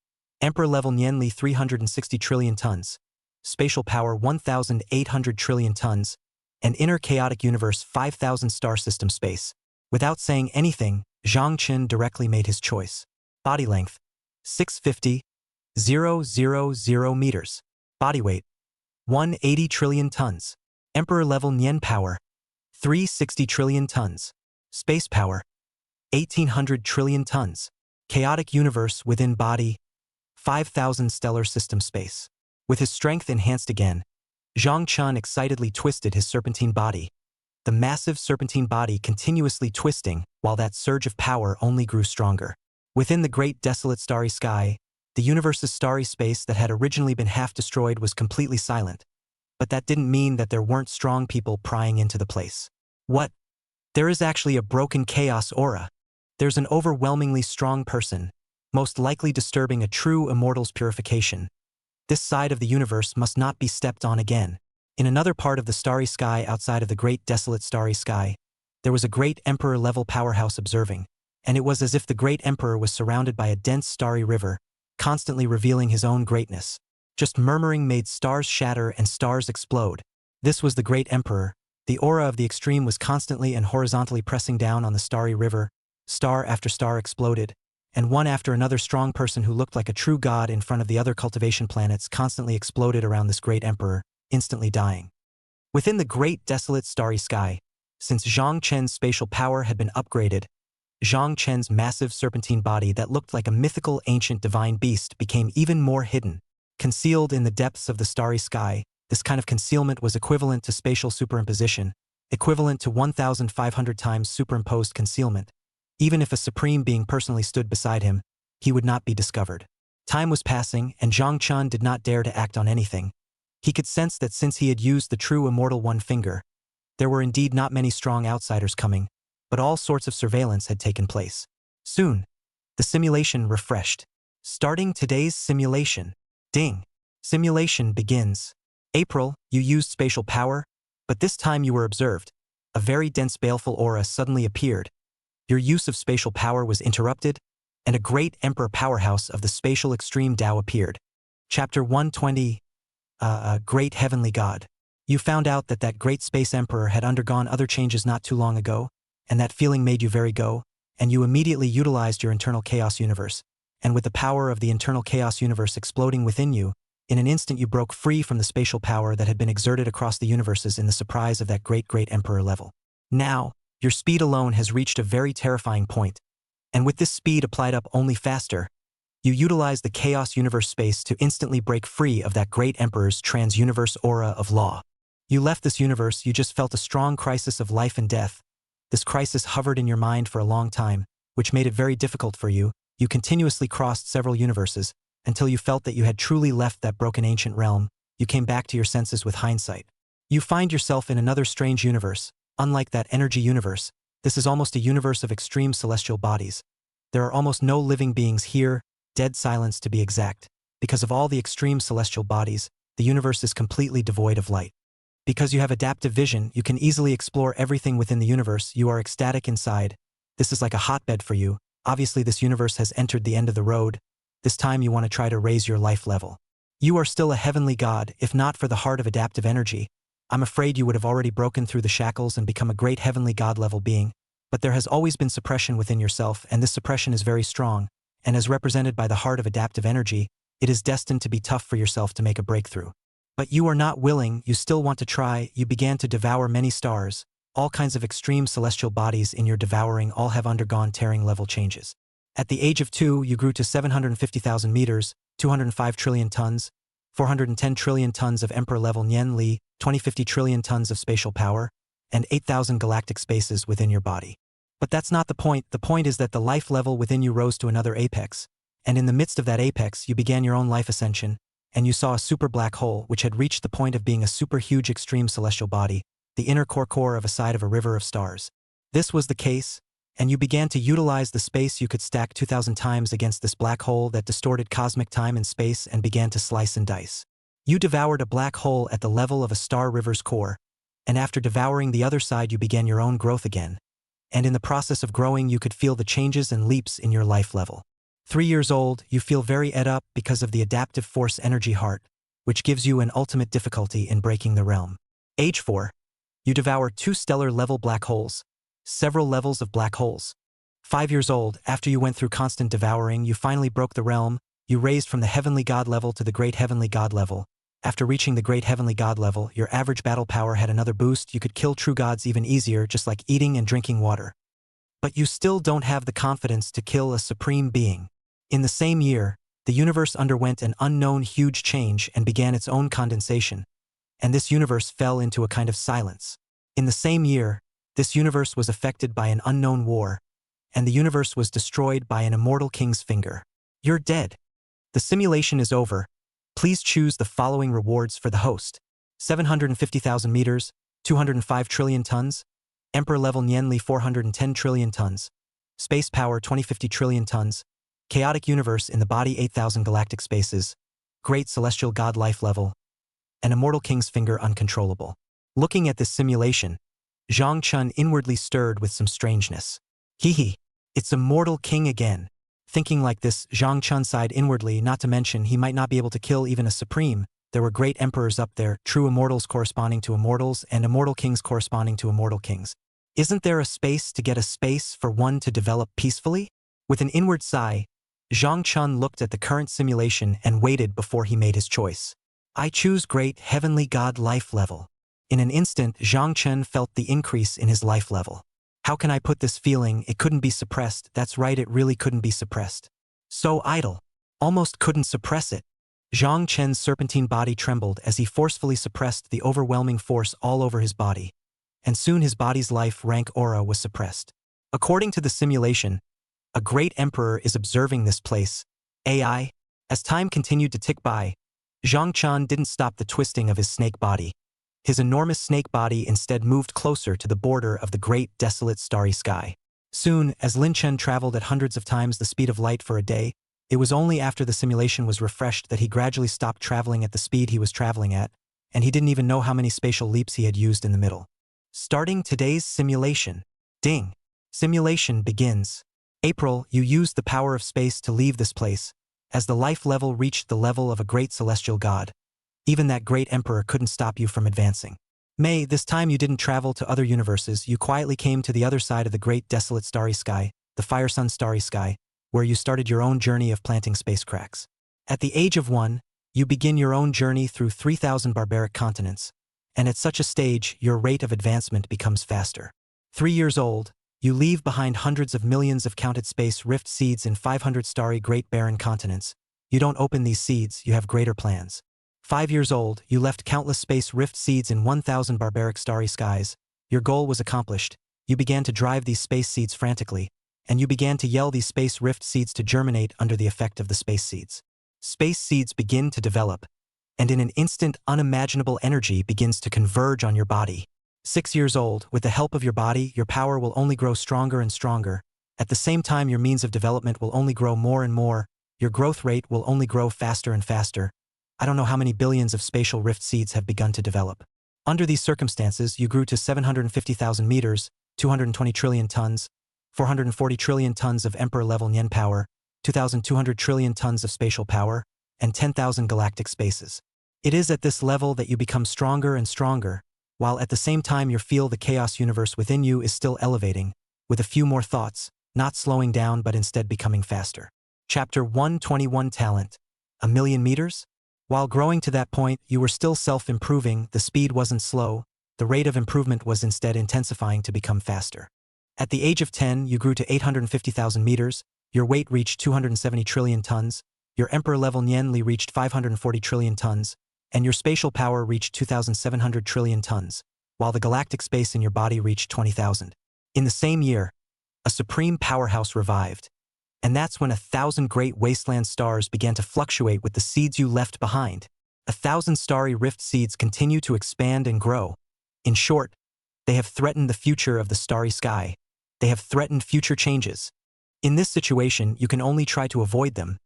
Emperor level Nian 360 trillion tons, spatial power 1,800 trillion tons, and inner chaotic universe 5,000 star system space. Without saying anything, Zhang Chen directly made his choice. Body length, 650,000 meters. Body weight, 180 trillion tons. Emperor level Nian power, 360 trillion tons. Space power, 1,800 trillion tons. Chaotic universe within body, 5,000 stellar system space. With his strength enhanced again, Zhang Chun excitedly twisted his serpentine body. The massive serpentine body continuously twisting, while that surge of power only grew stronger. Within the great desolate starry sky, the universe's starry space that had originally been half destroyed was completely silent. But that didn't mean that there weren't strong people prying into the place. What? There is actually a broken chaos aura. There's an overwhelmingly strong person, most likely disturbing a true immortal's purification. This side of the universe must not be stepped on again. In another part of the starry sky outside of the great desolate starry sky, there was a great emperor-level powerhouse observing, and it was as if the great emperor was surrounded by a dense starry river, constantly revealing his own greatness. Just murmuring made stars shatter and stars explode. This was the great emperor. The aura of the extreme was constantly and horizontally pressing down on the starry river. Star after star exploded, and one after another strong person who looked like a true god in front of the other cultivation planets constantly exploded around this great emperor, instantly dying. Within the great desolate starry sky, since Zhang Chen's spatial power had been upgraded, Zhang Chen's massive serpentine body that looked like a mythical ancient divine beast became even more hidden. Concealed in the depths of the starry sky, this kind of concealment was equivalent to spatial superimposition, equivalent to 1,500 times superimposed concealment. Even if a supreme being personally stood beside him, he would not be discovered. Time was passing, and Zhang Chun did not dare to act on anything. He could sense that since he had used the true immortal one finger, there were indeed not many strong outsiders coming, but all sorts of surveillance had taken place. Soon, the simulation refreshed. Starting today's simulation. Ding. Simulation begins. April, you used spatial power, but this time you were observed. A very dense baleful aura suddenly appeared. Your use of spatial power was interrupted, and a great emperor powerhouse of the spatial extreme Tao appeared. Chapter 120. Great Heavenly God. You found out that that great space emperor had undergone other changes not too long ago, and that feeling made you very go, and you immediately utilized your internal chaos universe, and with the power of the internal chaos universe exploding within you, in an instant you broke free from the spatial power that had been exerted across the universes in the surprise of that great emperor level. Now, your speed alone has reached a very terrifying point, and with this speed applied up only faster, you utilize the chaos universe space to instantly break free of that great emperor's trans-universe aura of law. You left this universe, you just felt a strong crisis of life and death. This crisis hovered in your mind for a long time, which made it very difficult for you. You continuously crossed several universes, until you felt that you had truly left that broken ancient realm. You came back to your senses with hindsight. You find yourself in another strange universe. Unlike that energy universe, This is almost a universe of extreme celestial bodies. There are almost no living beings here, dead silence to be exact. Because of all the extreme celestial bodies, the universe is completely devoid of light. Because you have adaptive vision, you can easily explore everything within the universe. You are ecstatic inside. This is like a hotbed for you. Obviously, this universe has entered the end of the road. This time you want to try to raise your life level. You are still a heavenly god, if not for the heart of adaptive energy. I'm afraid you would have already broken through the shackles and become a great heavenly god level being. But there has always been suppression within yourself, and this suppression is very strong. And as represented by the heart of adaptive energy, it is destined to be tough for yourself to make a breakthrough. But you are not willing, you still want to try. You began to devour many stars. All kinds of extreme celestial bodies in your devouring all have undergone tearing level changes. At the age of 2, you grew to 750,000 meters, 205 trillion tons, 410 trillion tons of Emperor-level Nian Li, 2050 trillion tons of spatial power, and 8,000 galactic spaces within your body. But that's not the point. The point is that the life level within you rose to another apex, and in the midst of that apex, you began your own life ascension, and you saw a super black hole which had reached the point of being a super huge extreme celestial body, the inner core of a side of a river of stars. This was the case, and you began to utilize the space you could stack 2,000 times against this black hole that distorted cosmic time and space and began to slice and dice. You devoured a black hole at the level of a star river's core, and after devouring the other side you began your own growth again. And in the process of growing you could feel the changes and leaps in your life level. 3 years old, you feel very ed up because of the adaptive force energy heart, which gives you an ultimate difficulty in breaking the realm. Age 4. You devour 2 stellar level black holes. Several levels of black holes. 5 years old, after you went through constant devouring, you finally broke the realm. You raised from the heavenly god level to the great heavenly god level. After reaching the great heavenly god level, your average battle power had another boost. You could kill true gods even easier, just like eating and drinking water. But you still don't have the confidence to kill a supreme being. In the same year, the universe underwent an unknown huge change and began its own condensation, and this universe fell into a kind of silence. In the same year, this universe was affected by an unknown war, and the universe was destroyed by an immortal king's finger. You're dead. The simulation is over. Please choose the following rewards for the host. 750,000 meters, 205 trillion tons, Emperor-level Nian Li 410 trillion tons, space power 2050 trillion tons, chaotic universe in the body 8,000 galactic spaces, great celestial god life level, an immortal king's finger uncontrollable. Looking at this simulation, Zhang Chun inwardly stirred with some strangeness. Hee, it's immortal king again. Thinking like this, Zhang Chun sighed inwardly, not to mention he might not be able to kill even a supreme. There were great emperors up there, true immortals corresponding to immortals, and immortal kings corresponding to immortal kings. Isn't there a space to get a space for one to develop peacefully? With an inward sigh, Zhang Chun looked at the current simulation and waited before he made his choice. I choose great heavenly god life level. In an instant, Zhang Chun felt the increase in his life level. How can I put this feeling? It couldn't be suppressed. That's right, it really couldn't be suppressed. So idle. Almost couldn't suppress it. Zhang Chen's serpentine body trembled as he forcefully suppressed the overwhelming force all over his body. And soon his body's life rank aura was suppressed. According to the simulation, a great emperor is observing this place. AI. As time continued to tick by, Zhang Chun didn't stop the twisting of his snake body. His enormous snake body instead moved closer to the border of the great desolate starry sky. Soon, as Lin Chen traveled at hundreds of times the speed of light for a day, it was only after the simulation was refreshed that he gradually stopped traveling at the speed he was traveling at, and he didn't even know how many spatial leaps he had used in the middle. Starting today's simulation. Ding. Simulation begins. April, you used the power of space to leave this place. As the life level reached the level of a great celestial god, even that great emperor couldn't stop you from advancing. May, this time you didn't travel to other universes, you quietly came to the other side of the great desolate starry sky, the Fire Sun starry sky, where you started your own journey of planting space cracks. At the age of 1, you begin your own journey through 3,000 barbaric continents, and at such a stage, your rate of advancement becomes faster. 3 years old, you leave behind hundreds of millions of counted space rift seeds in 500 starry great barren continents. You don't open these seeds, you have greater plans. 5 years old, you left countless space rift seeds in 1,000 barbaric starry skies. Your goal was accomplished. You began to drive these space seeds frantically, and you began to yell these space rift seeds to germinate under the effect of the space seeds. Space seeds begin to develop, and in an instant unimaginable energy begins to converge on your body. 6 years old, with the help of your body, your power will only grow stronger and stronger. At the same time, your means of development will only grow more and more. Your growth rate will only grow faster and faster. I don't know how many billions of spatial rift seeds have begun to develop. Under these circumstances, you grew to 750,000 meters, 220 trillion tons, 440 trillion tons of emperor-level Nien power, 2,200 trillion tons of spatial power, and 10,000 galactic spaces. It is at this level that you become stronger and stronger, while at the same time you feel the chaos universe within you is still elevating, with a few more thoughts, not slowing down but instead becoming faster. Chapter 121 Talent. 1,000,000 meters? While growing to that point, you were still self-improving, the speed wasn't slow, the rate of improvement was instead intensifying to become faster. At the age of 10, you grew to 850,000 meters, your weight reached 270 trillion tons, your emperor-level Nianli reached 540 trillion tons, and your spatial power reached 2,700 trillion tons, while the galactic space in your body reached 20,000. In the same year, a supreme powerhouse revived. And that's when 1,000 great wasteland stars began to fluctuate with the seeds you left behind. 1,000 starry rift seeds continue to expand and grow. In short, they have threatened the future of the starry sky. They have threatened future changes. In this situation, you can only try to avoid them.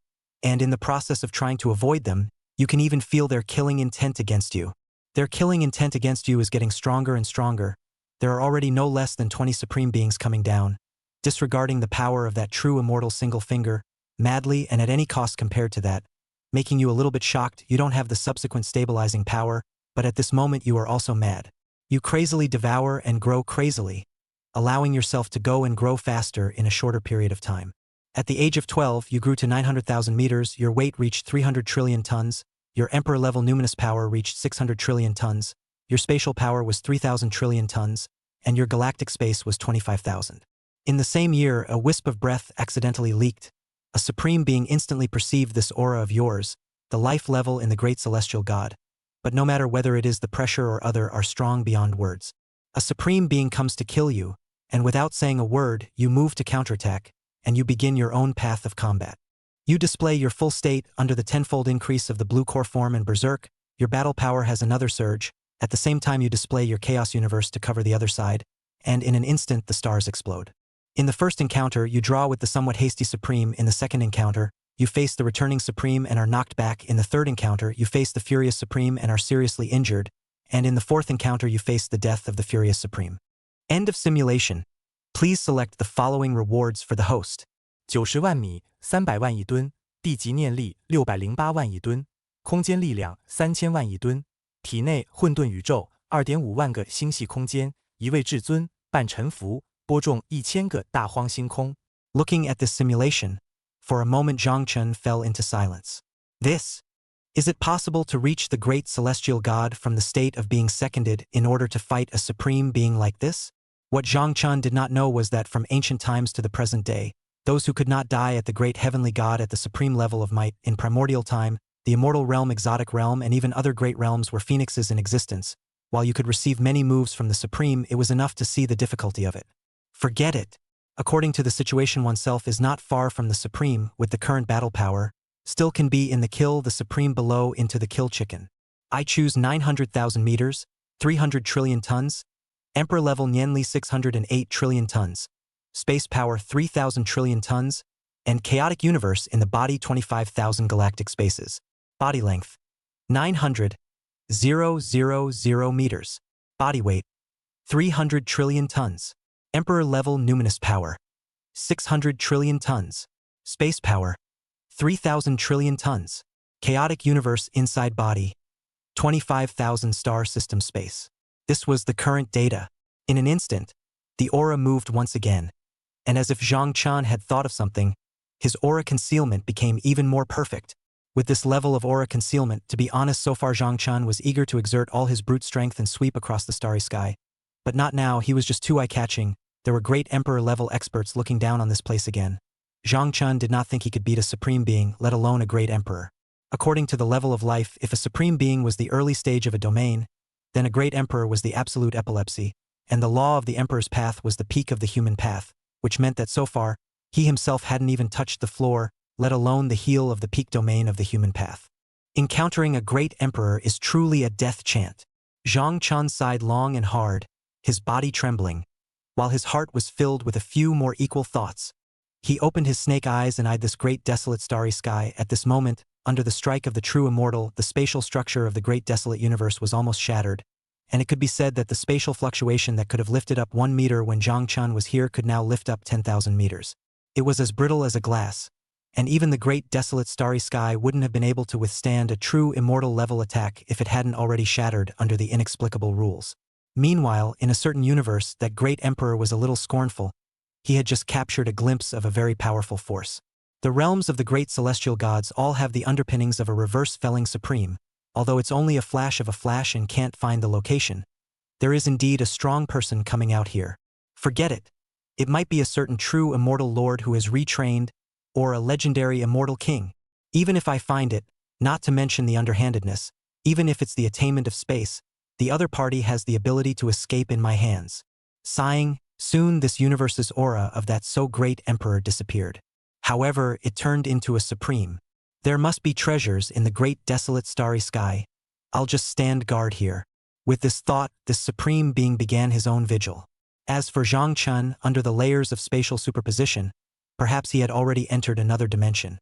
And in the process of trying to avoid them, you can even feel their killing intent against you. Their killing intent against you is getting stronger and stronger. There are already no less than 20 supreme beings coming down, disregarding the power of that true immortal single finger, madly and at any cost compared to that, making you a little bit shocked. You don't have the subsequent stabilizing power, but at this moment you are also mad. You crazily devour and grow crazily, allowing yourself to go and grow faster in a shorter period of time. At the age of 12, you grew to 900,000 meters, your weight reached 300 trillion tons, your emperor-level numinous power reached 600 trillion tons, your spatial power was 3,000 trillion tons, and your galactic space was 25,000. In the same year, a wisp of breath accidentally leaked. A supreme being instantly perceived this aura of yours, the life level in the great celestial god. But no matter whether it is the pressure or other are strong beyond words. A supreme being comes to kill you, and without saying a word, you move to counterattack, and you begin your own path of combat. You display your full state under the tenfold increase of the blue core form and berserk, your battle power has another surge, at the same time you display your chaos universe to cover the other side, and in an instant the stars explode. In the first encounter, you draw with the somewhat hasty supreme. In the second encounter, you face the returning supreme and are knocked back. In the third encounter, you face the furious supreme and are seriously injured, and in the fourth encounter you face the death of the furious supreme. End of simulation. Please select the following rewards for the host. 90万米300万亿吨，地级念力608万亿吨，空间力量3000万亿吨，体内混沌宇宙2.5万个星系空间，一位至尊半沉浮，播种1000个大荒星空。Looking at this simulation, for a moment Zhang Chun fell into silence. Is it possible to reach the great celestial god from the state of being seconded in order to fight a supreme being like this? What Zhang Chun did not know was that from ancient times to the present day, those who could not die at the great heavenly god at the supreme level of might, in primordial time, the immortal realm, exotic realm, and even other great realms were phoenixes in existence. While you could receive many moves from the supreme, it was enough to see the difficulty of it. Forget it. According to the situation, oneself is not far from the supreme with the current battle power, still can be in the kill the supreme below into the kill chicken. I choose 900,000 meters, 300 trillion tons, Emperor level Nianli 608 trillion tons, space power 3,000 trillion tons, and chaotic universe in the body 25,000 galactic spaces. Body length 900,000 meters. Body weight 300 trillion tons. Emperor level numinous power 600 trillion tons. Space power 3,000 trillion tons. Chaotic universe inside body 25,000 star system space. This was the current data. In an instant, the aura moved once again, and as if Zhang Chan had thought of something, his aura concealment became even more perfect. With this level of aura concealment, to be honest, so far Zhang Chan was eager to exert all his brute strength and sweep across the starry sky. But not now, he was just too eye-catching. There were great Emperor-level experts looking down on this place again. Zhang Chan did not think he could beat a supreme being, let alone a great emperor. According to the level of life, if a supreme being was the early stage of a domain, then a great emperor was the absolute epilepsy, and the law of the emperor's path was the peak of the human path, which meant that so far, he himself hadn't even touched the floor, let alone the heel of the peak domain of the human path. Encountering a great emperor is truly a death chant. Zhang Chan sighed long and hard, his body trembling, while his heart was filled with a few more equal thoughts. He opened his snake eyes and eyed this great desolate starry sky. At this moment, under the strike of the true immortal, the spatial structure of the great desolate universe was almost shattered, and it could be said that the spatial fluctuation that could have lifted up 1 meter when Zhang Chun was here could now lift up 10,000 meters. It was as brittle as a glass, and even the great desolate starry sky wouldn't have been able to withstand a true immortal level attack if it hadn't already shattered under the inexplicable rules. Meanwhile, in a certain universe, that great emperor was a little scornful. He had just captured a glimpse of a very powerful force. The realms of the great celestial gods all have the underpinnings of a reverse felling supreme, although it's only a flash of a flash and can't find the location. There is indeed a strong person coming out here. Forget it. It might be a certain true immortal lord who has retrained, or a legendary immortal king. Even if I find it, not to mention the underhandedness, even if it's the attainment of space, the other party has the ability to escape in my hands. Sighing, soon this universe's aura of that so great emperor disappeared. However, it turned into a supreme. There must be treasures in the great desolate starry sky. I'll just stand guard here. With this thought, this supreme being began his own vigil. As for Zhang Chun, under the layers of spatial superposition, perhaps he had already entered another dimension.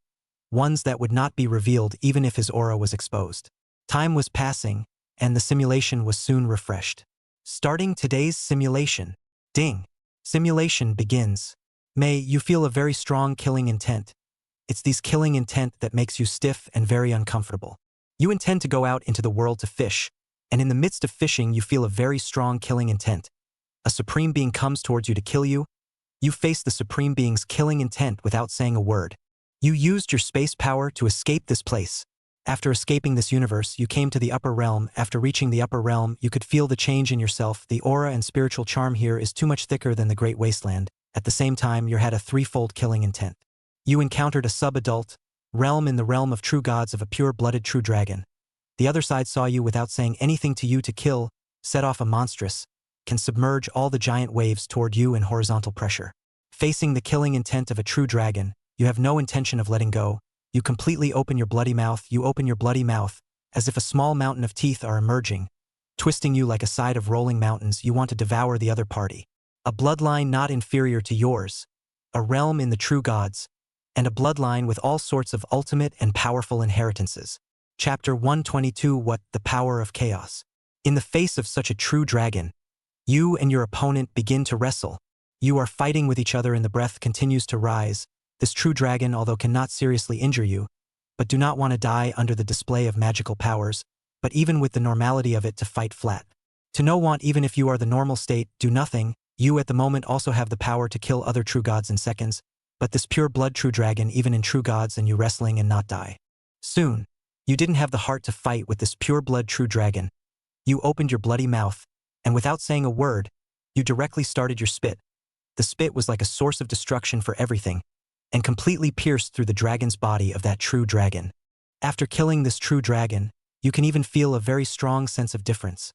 Ones that would not be revealed even if his aura was exposed. Time was passing, and the simulation was soon refreshed. Starting today's simulation. Ding. Simulation begins. May you feel a very strong killing intent. It's these killing intent that makes you stiff and very uncomfortable. You intend to go out into the world to fish, and in the midst of fishing you feel a very strong killing intent. A supreme being comes towards you to kill you. You face the supreme being's killing intent without saying a word. You used your space power to escape this place. After escaping this universe, you came to the upper realm. After reaching the upper realm, you could feel the change in yourself. The aura and spiritual charm here is too much thicker than the great wasteland. At the same time, you had a threefold killing intent. You encountered a sub-adult realm in the realm of true gods of a pure-blooded true dragon. The other side saw you without saying anything to you to kill, set off a monstrous, can submerge all the giant waves toward you in horizontal pressure. Facing the killing intent of a true dragon, you have no intention of letting go. You completely open your bloody mouth. You open your bloody mouth, as if a small mountain of teeth are emerging, twisting you like a side of rolling mountains. You want to devour the other party. A bloodline not inferior to yours, a realm in the true gods, and a bloodline with all sorts of ultimate and powerful inheritances. Chapter 122. What? The power of chaos. In the face of such a true dragon, you and your opponent begin to wrestle. You are fighting with each other and the breath continues to rise. This true dragon, although cannot seriously injure you, but do not want to die under the display of magical powers, but even with the normality of it to fight flat. To no want even if you are the normal state, do nothing. You at the moment also have the power to kill other true gods in seconds, but this pure blood true dragon even in true gods and you wrestling and not die. Soon, you didn't have the heart to fight with this pure blood true dragon. You opened your bloody mouth, and without saying a word, you directly started your spit. The spit was like a source of destruction for everything, and completely pierced through the dragon's body of that true dragon. After killing this true dragon, you can even feel a very strong sense of difference.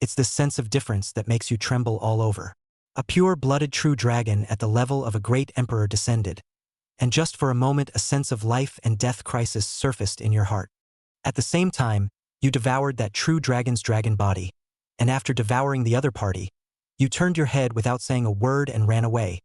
It's this sense of difference that makes you tremble all over. A pure-blooded true dragon at the level of a great emperor descended, and just for a moment a sense of life and death crisis surfaced in your heart. At the same time, you devoured that true dragon's dragon body, and after devouring the other party, you turned your head without saying a word and ran away,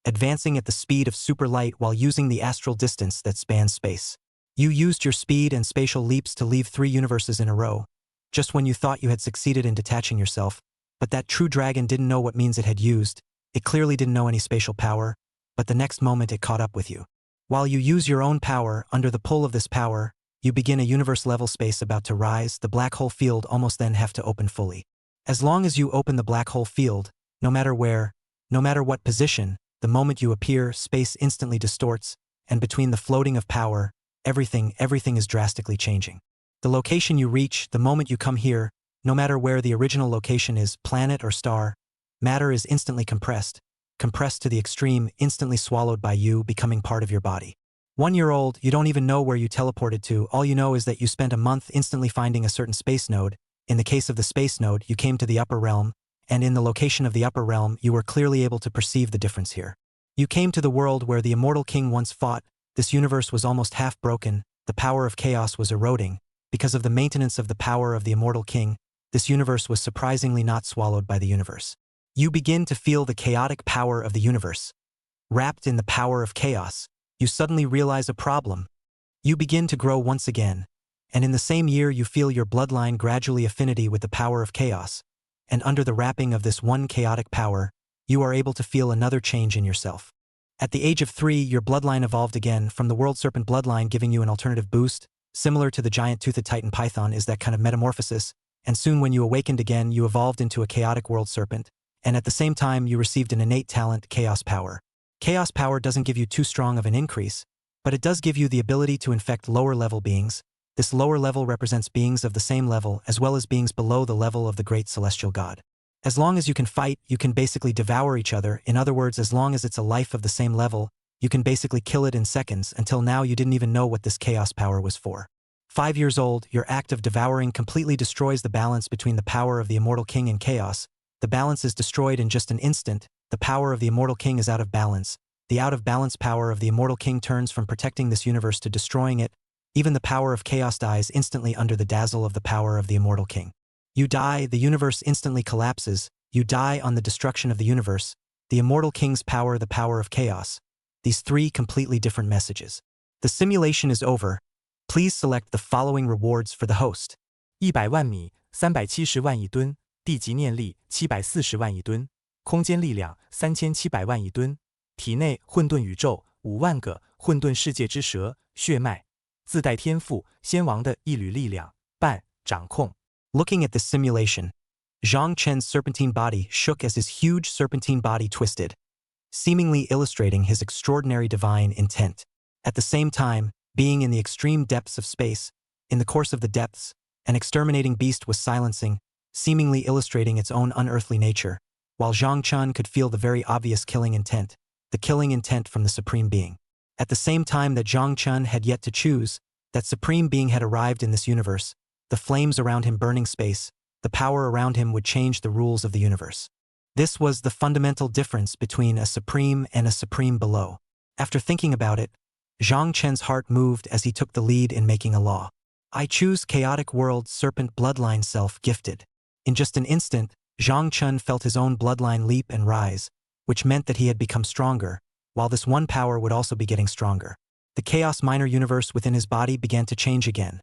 advancing at the speed of super light while using the astral distance that spans space. You used your speed and spatial leaps to leave 3 universes in a row, just when you thought you had succeeded in detaching yourself, but that true dragon didn't know what means it had used. It clearly didn't know any spatial power, but the next moment it caught up with you. While you use your own power, under the pull of this power, you begin a universe-level space about to rise. The black hole field almost then have to open fully. As long as you open the black hole field, no matter where, no matter what position, the moment you appear, space instantly distorts, and between the floating of power, everything is drastically changing. The location you reach, the moment you come here, no matter where the original location is, planet or star, matter is instantly compressed to the extreme, instantly swallowed by you, becoming part of your body. 1 year old, you don't even know where you teleported to. All you know is that you spent a month instantly finding a certain space node. In the case of the space node, you came to the upper realm, and in the location of the upper realm, you were clearly able to perceive the difference here. You came to the world where the immortal king once fought. This universe was almost half broken. The power of chaos was eroding. Because of the maintenance of the power of the immortal king, this universe was surprisingly not swallowed by the universe. You begin to feel the chaotic power of the universe. Wrapped in the power of chaos, you suddenly realize a problem. You begin to grow once again, and in the same year you feel your bloodline gradually affinity with the power of chaos, and under the wrapping of this one chaotic power, you are able to feel another change in yourself. At the age of 3, your bloodline evolved again from the world serpent bloodline, giving you an alternative boost. Similar to the giant toothed titan python is that kind of metamorphosis, and soon when you awakened again, you evolved into a chaotic world serpent, and at the same time you received an innate talent, chaos power. Chaos power doesn't give you too strong of an increase, but it does give you the ability to infect lower level beings. This lower level represents beings of the same level as well as beings below the level of the great celestial god. As long as you can fight, you can basically devour each other. In other words, as long as it's a life of the same level, you can basically kill it in seconds. Until now you didn't even know what this chaos power was for. 5 years old, your act of devouring completely destroys the balance between the power of the immortal king and chaos. The balance is destroyed in just an instant. The power of the immortal king is out of balance. The out of balance power of the immortal king turns from protecting this universe to destroying it. Even the power of chaos dies instantly under the dazzle of the power of the immortal king. You die, the universe instantly collapses. You die on the destruction of the universe, the immortal king's power, the power of chaos. These 3 completely different messages. The simulation is over. Please select the following rewards for the host. 100万米370万亿吨，地级念力740万亿吨，空间力量3700万亿吨，体内混沌宇宙5万个混沌世界之蛇血脉，自带天赋仙王的一缕力量，半掌控。Looking at this simulation, Zhang Chen's serpentine body shook as his huge serpentine body twisted, seemingly illustrating his extraordinary divine intent. At the same time, being in the extreme depths of space, in the course of the depths, an exterminating beast was silencing, seemingly illustrating its own unearthly nature, while Zhang Chen could feel the very obvious killing intent, the killing intent from the Supreme Being. At the same time that Zhang Chen had yet to choose, that Supreme Being had arrived in this universe, the flames around him burning space, the power around him would change the rules of the universe. This was the fundamental difference between a supreme and a supreme below. After thinking about it, Zhang Chen's heart moved as he took the lead in making a law. I choose chaotic world serpent bloodline self-gifted. In just an instant, Zhang Chen felt his own bloodline leap and rise, which meant that he had become stronger, while this one power would also be getting stronger. The chaos minor universe within his body began to change again,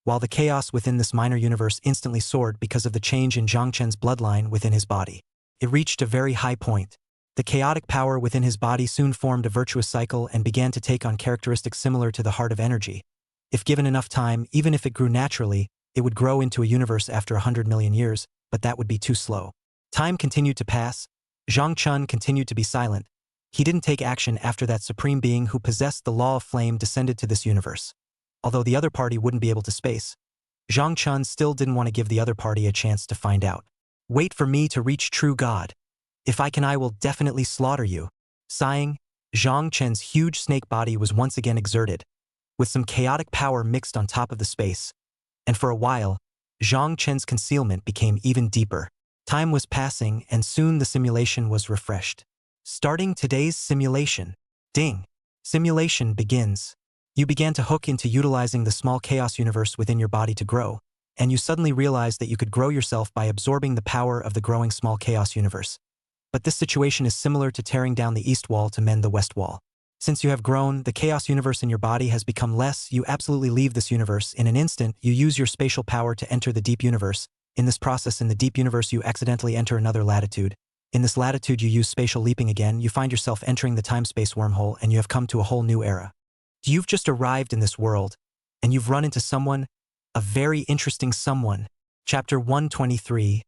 while the chaos within this minor universe instantly soared because of the change in Zhang Chen's bloodline within his body. It reached a very high point. The chaotic power within his body soon formed a virtuous cycle and began to take on characteristics similar to the heart of energy. If given enough time, even if it grew naturally, it would grow into a universe after 100 million years, but that would be too slow. Time continued to pass. Zhang Chen continued to be silent. He didn't take action after that supreme being who possessed the law of flame descended to this universe. Although the other party wouldn't be able to space, Zhang Chen still didn't want to give the other party a chance to find out. Wait for me to reach true God. If I can, I will definitely slaughter you. Sighing, Zhang Chen's huge snake body was once again exerted, with some chaotic power mixed on top of the space. And for a while, Zhang Chen's concealment became even deeper. Time was passing and soon the simulation was refreshed. Starting today's simulation. Ding. Simulation begins. You began to hook into utilizing the small chaos universe within your body to grow, and you suddenly realized that you could grow yourself by absorbing the power of the growing small chaos universe. But this situation is similar to tearing down the east wall to mend the west wall. Since you have grown, the chaos universe in your body has become less. You absolutely leave this universe. In an instant, you use your spatial power to enter the deep universe. In this process, in the deep universe, you accidentally enter another latitude. In this latitude, you use spatial leaping again. You find yourself entering the time-space wormhole, and you have come to a whole new era. You've just arrived in this world, and you've run into someone, a very interesting someone. Chapter 123.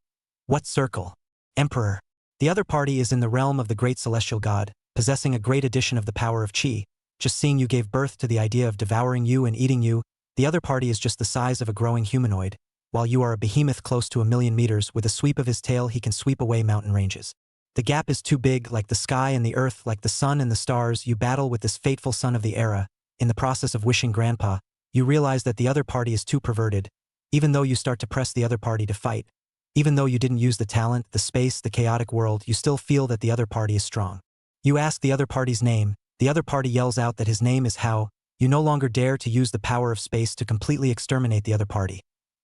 What circle? Emperor. The other party is in the realm of the great celestial god, possessing a great addition of the power of chi. Just seeing you gave birth to the idea of devouring you and eating you. The other party is just the size of a growing humanoid, while you are a behemoth close to 1,000,000 meters. With a sweep of his tail, he can sweep away mountain ranges. The gap is too big, like the sky and the earth, like the sun and the stars. You battle with this fateful son of the era. In the process of wishing grandpa, you realize that the other party is too perverted. Even though you start to press the other party to fight, even though you didn't use the talent, the space, the chaotic world, you still feel that the other party is strong. You ask the other party's name. The other party yells out that his name is Hao. You no longer dare to use the power of space to completely exterminate the other party.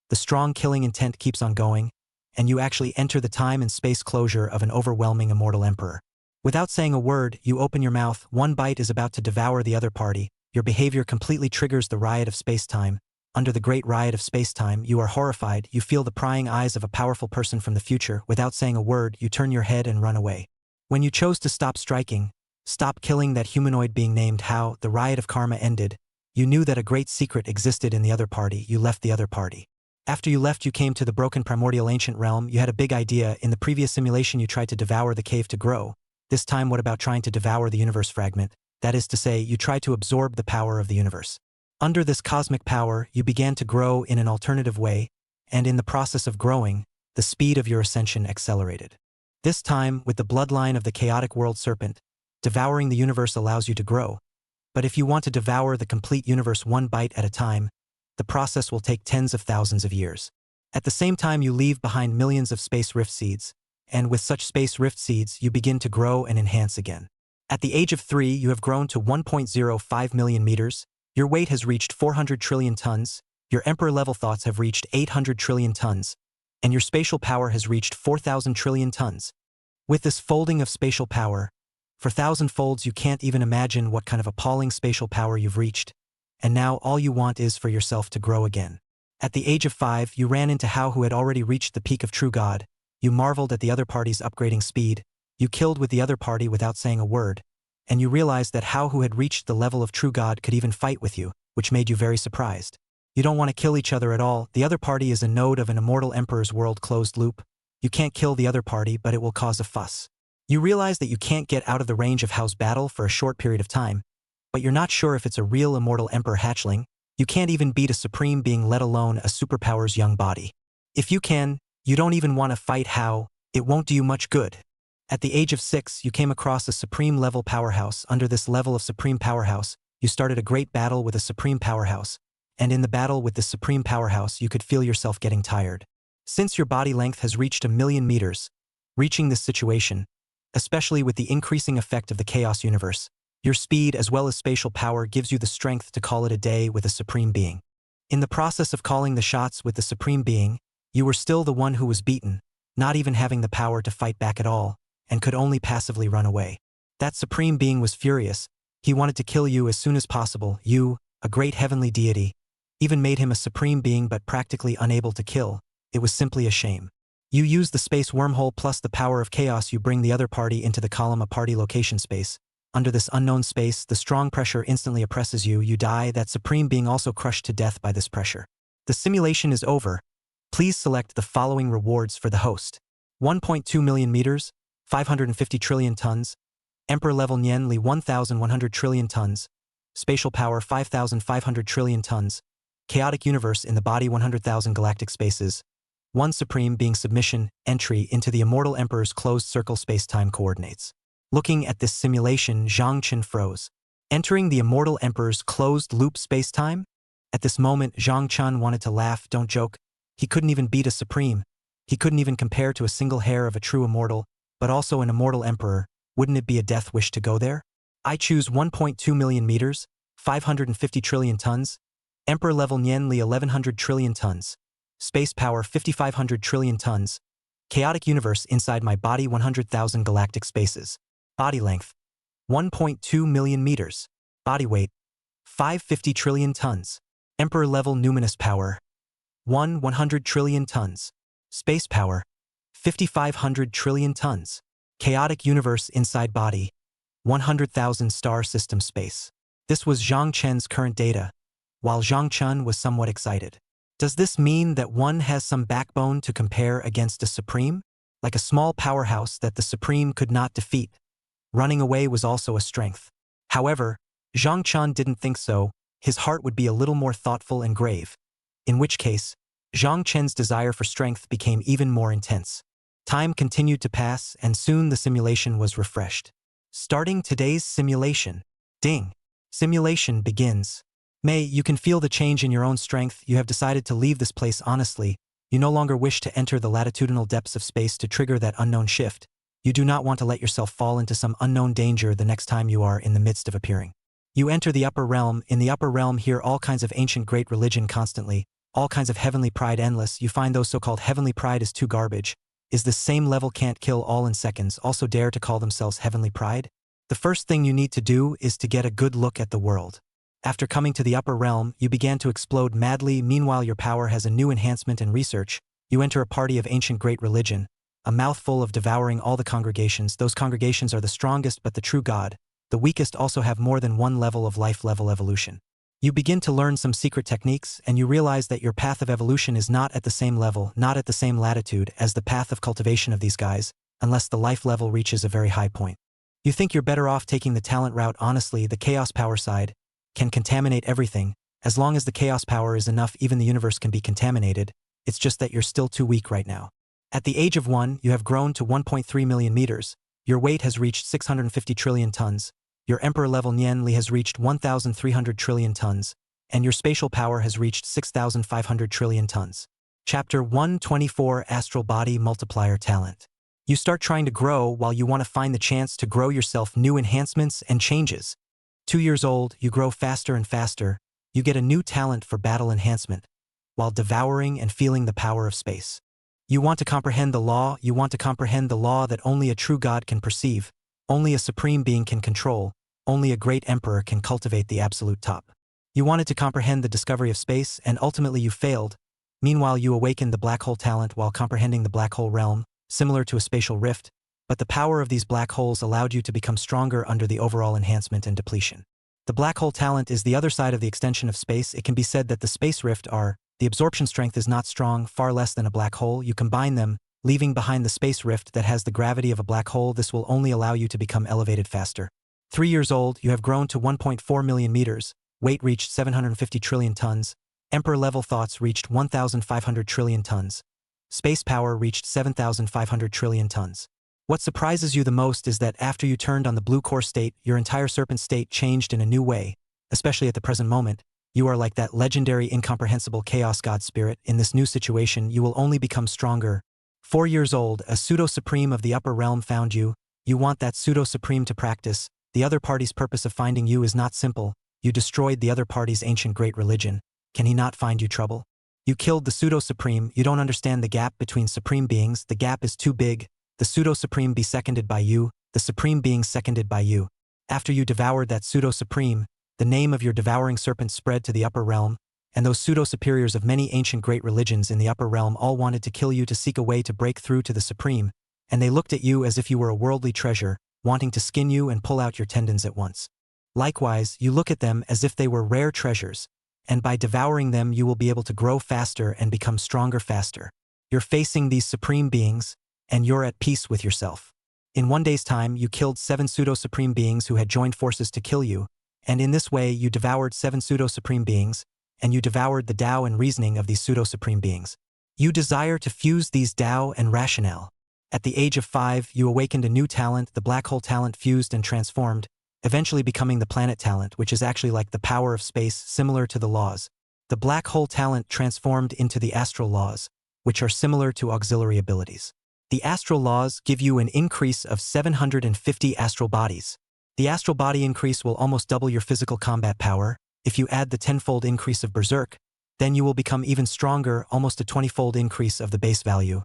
The strong killing intent keeps on going, and you actually enter the time and space closure of an overwhelming immortal emperor. Without saying a word, you open your mouth, one bite is about to devour the other party, your behavior completely triggers the riot of space-time. Under the great riot of space-time, you are horrified, you feel the prying eyes of a powerful person from the future, without saying a word, you turn your head and run away. When you chose to stop striking, stop killing that humanoid being named How, the riot of karma ended, you knew that a great secret existed in the other party, you left the other party. After you left, you came to the broken primordial ancient realm, you had a big idea, in the previous simulation you tried to devour the cave to grow. This time what about trying to devour the universe fragment? That is to say, you tried to absorb the power of the universe. Under this cosmic power, you began to grow in an alternative way, and in the process of growing, the speed of your ascension accelerated. This time, with the bloodline of the chaotic world serpent, devouring the universe allows you to grow. But if you want to devour the complete universe one bite at a time, the process will take tens of thousands of years. At the same time, you leave behind millions of space rift seeds, and with such space rift seeds, you begin to grow and enhance again. At the age of 3, you have grown to 1.05 million meters, your weight has reached 400 trillion tons, your emperor-level thoughts have reached 800 trillion tons, and your spatial power has reached 4,000 trillion tons. With this folding of spatial power, for 1,000 folds you can't even imagine what kind of appalling spatial power you've reached, and now all you want is for yourself to grow again. At the age of 5, you ran into How, who had already reached the peak of true God, you marveled at the other party's upgrading speed, you killed with the other party without saying a word, and you realized that How, who had reached the level of true God, could even fight with you, which made you very surprised. You don't want to kill each other at all, the other party is a node of an immortal emperor's world closed loop. You can't kill the other party, but it will cause a fuss. You realize that you can't get out of the range of How's battle for a short period of time, but you're not sure if it's a real immortal emperor hatchling. You can't even beat a supreme being, let alone a superpower's young body. If you can, you don't even want to fight How, it won't do you much good. At the age of 6, you came across a supreme-level powerhouse. Under this level of supreme powerhouse, you started a great battle with a supreme powerhouse, and in the battle with the supreme powerhouse you could feel yourself getting tired. Since your body length has reached 1,000,000 meters, reaching this situation, especially with the increasing effect of the chaos universe, your speed as well as spatial power gives you the strength to call it a day with a supreme being. In the process of calling the shots with the supreme being, you were still the one who was beaten, not even having the power to fight back at all, and could only passively run away. That supreme being was furious. He wanted to kill you as soon as possible. You, a great heavenly deity, even made him a supreme being but practically unable to kill. It was simply a shame. You use the space wormhole plus the power of chaos, you bring the other party into the column a party location space. Under this unknown space, the strong pressure instantly oppresses you, you die, that supreme being also crushed to death by this pressure. The simulation is over. Please select the following rewards for the host. 1.2 million meters, 550 trillion tons, Emperor level Nian Li 1,100 trillion tons, spatial power 5,500 trillion tons, chaotic universe in the body 100,000 galactic spaces, 1 supreme being submission, entry into the immortal emperor's closed circle space-time coordinates. Looking at this simulation, Zhang Chen froze. Entering the immortal emperor's closed loop space-time? At this moment, Zhang Chen wanted to laugh, don't joke. He couldn't even beat a supreme. He couldn't even compare to a single hair of a true immortal, but also an immortal emperor. Wouldn't it be a death wish to go there? I choose 1.2 million meters, 550 trillion tons, Emperor level Nian Li 1,100 trillion tons, space power 5,500 trillion tons, chaotic universe inside my body 100,000 galactic spaces, body length 1.2 million meters, body weight 550 trillion tons, Emperor level numinous power 100 trillion tons, space power 5,500 trillion tons, chaotic universe inside body 100,000 star system space. This was Zhang Chen's current data, while Zhang Chen was somewhat excited. Does this mean that one has some backbone to compare against a supreme? Like a small powerhouse that the supreme could not defeat. Running away was also a strength. However, Zhang Chen didn't think so. His heart would be a little more thoughtful and grave. In which case, Zhang Chen's desire for strength became even more intense. Time continued to pass, and soon the simulation was refreshed. Starting today's simulation. Ding. Simulation begins. May, you can feel the change in your own strength. You have decided to leave this place honestly. You no longer wish to enter the latitudinal depths of space to trigger that unknown shift. You do not want to let yourself fall into some unknown danger the next time you are in the midst of appearing. You enter the upper realm. In the upper realm, hear all kinds of ancient great religion constantly. all kinds of heavenly pride endless, you find those so-called heavenly pride is too garbage. Is this same level can't kill all in seconds also dare to call themselves heavenly pride? The first thing you need to do is to get a good look at the world. After coming to the upper realm, you began to explode madly. Meanwhile, your power has a new enhancement in research. You enter a party of ancient great religion, a mouthful of devouring all the congregations. Those congregations are the strongest but the true God. The weakest also have more than one level of life level evolution. You begin to learn some secret techniques and you realize that your path of evolution is not at the same level, not at the same latitude as the path of cultivation of these guys, unless the life level reaches a very high point. You think you're better off taking the talent route. Honestly, the chaos power side can contaminate everything. As long as the chaos power is enough, even the universe can be contaminated. It's just that you're still too weak right now. At the age of 1, you have grown to 1.3 million meters. Your weight has reached 650 trillion tons. Your emperor level Nian Li has reached 1,300 trillion tons. And your spatial power has reached 6,500 trillion tons. Chapter 124 Astral Body Multiplier Talent. You start trying to grow while you want to find the chance to grow yourself. New enhancements and changes. 2 years old, you grow faster and faster. You get a new talent for battle enhancement, while devouring and feeling the power of space. You want to comprehend the law. You want to comprehend the law that only a true God can perceive, only a supreme being can control, only a great emperor can cultivate the absolute top. You wanted to comprehend the discovery of space, and ultimately you failed. Meanwhile, you awakened the black hole talent while comprehending the black hole realm, similar to a spatial rift, but the power of these black holes allowed you to become stronger under the overall enhancement and depletion. The black hole talent is the other side of the extension of space. It can be said that the space rift the absorption strength is not strong, far less than a black hole. You combine them, leaving behind the space rift that has the gravity of a black hole. This will only allow you to become elevated faster. 3 years old, you have grown to 1.4 million meters, weight reached 750 trillion tons, emperor level thoughts reached 1,500 trillion tons, space power reached 7,500 trillion tons. What surprises you the most is that after you turned on the blue core state, your entire serpent state changed in a new way, especially at the present moment. You are like that legendary incomprehensible chaos god spirit. In this new situation, you will only become stronger. 4 years old, a pseudo-supreme of the upper realm found you. You want that pseudo-supreme to practice. The other party's purpose of finding you is not simple. You destroyed the other party's ancient great religion. Can he not find you trouble? You killed the pseudo-supreme. You don't understand the gap between supreme beings. The gap is too big. The pseudo-supreme be seconded by you, the supreme being seconded by you. After you devoured that pseudo-supreme, the name of your devouring serpent spread to the upper realm, and those pseudo-superiors of many ancient great religions in the upper realm all wanted to kill you to seek a way to break through to the supreme, and they looked at you as if you were a worldly treasure, wanting to skin you and pull out your tendons at once. Likewise, you look at them as if they were rare treasures, and by devouring them you will be able to grow faster and become stronger faster. You're facing these supreme beings, and you're at peace with yourself. In 1 day's time, you killed 7 pseudo-supreme beings who had joined forces to kill you, and in this way you devoured 7 pseudo-supreme beings, and you devoured the Tao and reasoning of these pseudo-supreme beings. You desire to fuse these Tao and rationale. At the age of 5, you awakened a new talent. The black hole talent fused and transformed, eventually becoming the planet talent, which is actually like the power of space, similar to the laws. The black hole talent transformed into the astral laws, which are similar to auxiliary abilities. The astral laws give you an increase of 750 astral bodies. The astral body increase will almost double your physical combat power. If you add the 10-fold increase of berserk, then you will become even stronger, almost a 20-fold increase of the base value.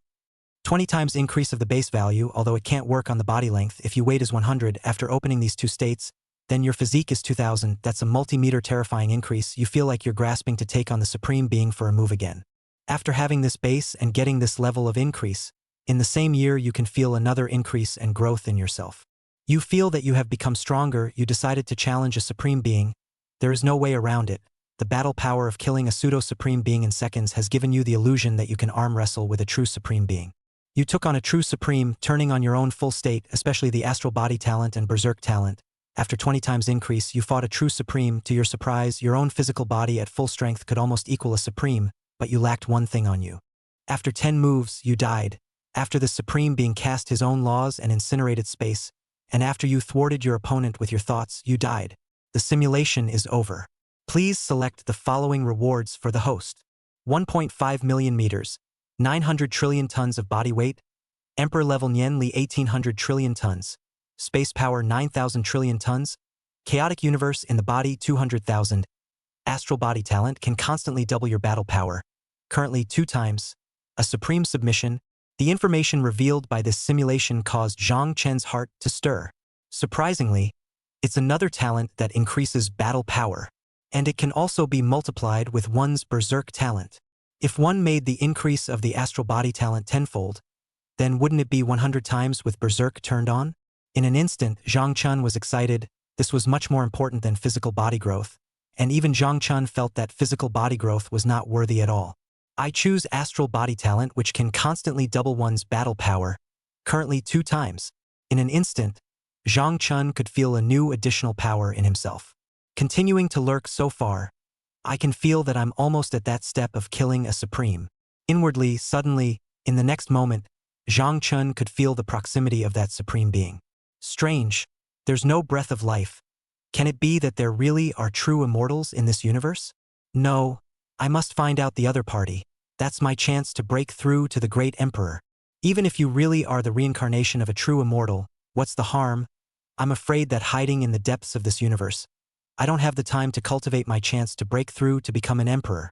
20 times increase of the base value, although it can't work on the body length. If your weight is 100 after opening these 2 states, then your physique is 2000. That's a multi-meter terrifying increase. You feel like you're grasping to take on the supreme being for a move again. After having this base and getting this level of increase, in the same year you can feel another increase and growth in yourself. You feel that you have become stronger. You decided to challenge a supreme being. There is no way around it. The battle power of killing a pseudo-supreme being in seconds has given you the illusion that you can arm wrestle with a true supreme being. You took on a true supreme, turning on your own full state, especially the astral body talent and berserk talent. After 20 times increase, you fought a true supreme. To your surprise, your own physical body at full strength could almost equal a supreme, but you lacked one thing on you. After 10 moves, you died. After the supreme being cast his own laws and incinerated space, and after you thwarted your opponent with your thoughts, you died. The simulation is over. Please select the following rewards for the host. 1.5 million meters, 900 trillion tons of body weight, Emperor level Nian Li 1800 trillion tons, space power 9,000 trillion tons, chaotic universe in the body 200,000, astral body talent can constantly double your battle power, currently 2 times, a supreme submission. The information revealed by this simulation caused Zhang Chen's heart to stir. Surprisingly, it's another talent that increases battle power, and it can also be multiplied with one's berserk talent. If one made the increase of the astral body talent tenfold, then wouldn't it be 100 times with berserk turned on? In an instant, Zhang Chen was excited. This was much more important than physical body growth, and even Zhang Chen felt that physical body growth was not worthy at all. I choose astral body talent, which can constantly double one's battle power, currently 2 times. In an instant, Zhang Chen could feel a new additional power in himself. Continuing to lurk so far, I can feel that I'm almost at that step of killing a supreme. Inwardly, suddenly, in the next moment, Zhang Chen could feel the proximity of that supreme being. Strange, there's no breath of life. Can it be that there really are true immortals in this universe? No, I must find out the other party. That's my chance to break through to the great emperor. Even if you really are the reincarnation of a true immortal, what's the harm? I'm afraid that hiding in the depths of this universe, I don't have the time to cultivate my chance to break through to become an emperor.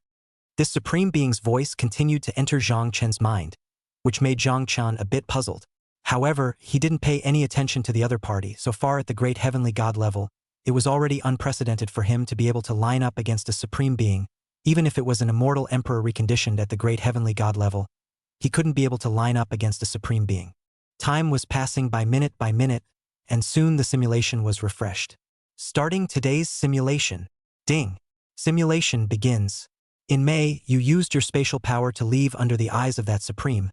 This supreme being's voice continued to enter Zhang Chen's mind, which made Zhang Chen a bit puzzled. However, he didn't pay any attention to the other party. So far at the great heavenly god level, it was already unprecedented for him to be able to line up against a supreme being. Even if it was an immortal emperor reconditioned at the great heavenly god level, he couldn't be able to line up against a supreme being. Time was passing by minute, and soon the simulation was refreshed. Starting today's simulation. Ding. Simulation begins. In May, you used your spatial power to leave under the eyes of that supreme,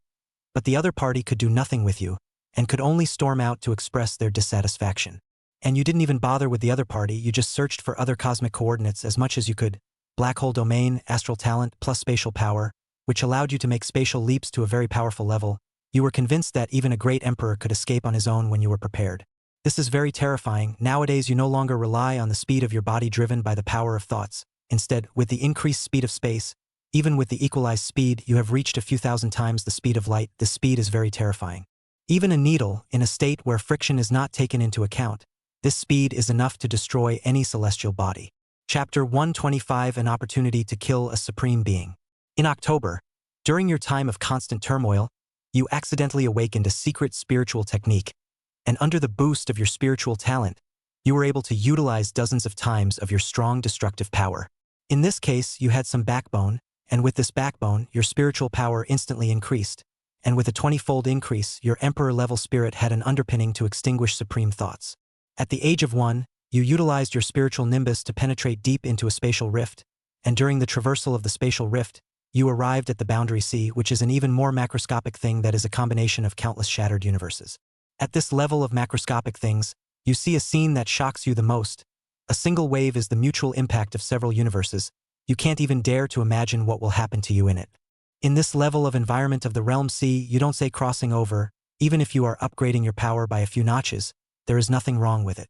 but the other party could do nothing with you, and could only storm out to express their dissatisfaction. And you didn't even bother with the other party, you just searched for other cosmic coordinates as much as you could. Black hole domain, astral talent, plus spatial power, which allowed you to make spatial leaps to a very powerful level. You were convinced that even a great emperor could escape on his own when you were prepared. This is very terrifying. Nowadays you no longer rely on the speed of your body driven by the power of thoughts. Instead, with the increased speed of space, even with the equalized speed, you have reached a few thousand times the speed of light. This speed is very terrifying. Even a needle, in a state where friction is not taken into account, this speed is enough to destroy any celestial body. Chapter 125: An opportunity to kill a supreme being. In October, during your time of constant turmoil, you accidentally awakened a secret spiritual technique, and under the boost of your spiritual talent, you were able to utilize dozens of times of your strong destructive power. In this case, you had some backbone, and with this backbone, your spiritual power instantly increased, and with a 20-fold increase, your emperor-level spirit had an underpinning to extinguish supreme thoughts. At the age of 1, you utilized your spiritual nimbus to penetrate deep into a spatial rift, and during the traversal of the spatial rift, you arrived at the boundary sea, which is an even more macroscopic thing that is a combination of countless shattered universes. At this level of macroscopic things, you see a scene that shocks you the most. A single wave is the mutual impact of several universes. You can't even dare to imagine what will happen to you in it. In this level of environment of the realm sea, you don't say crossing over. Even if you are upgrading your power by a few notches, there is nothing wrong with it.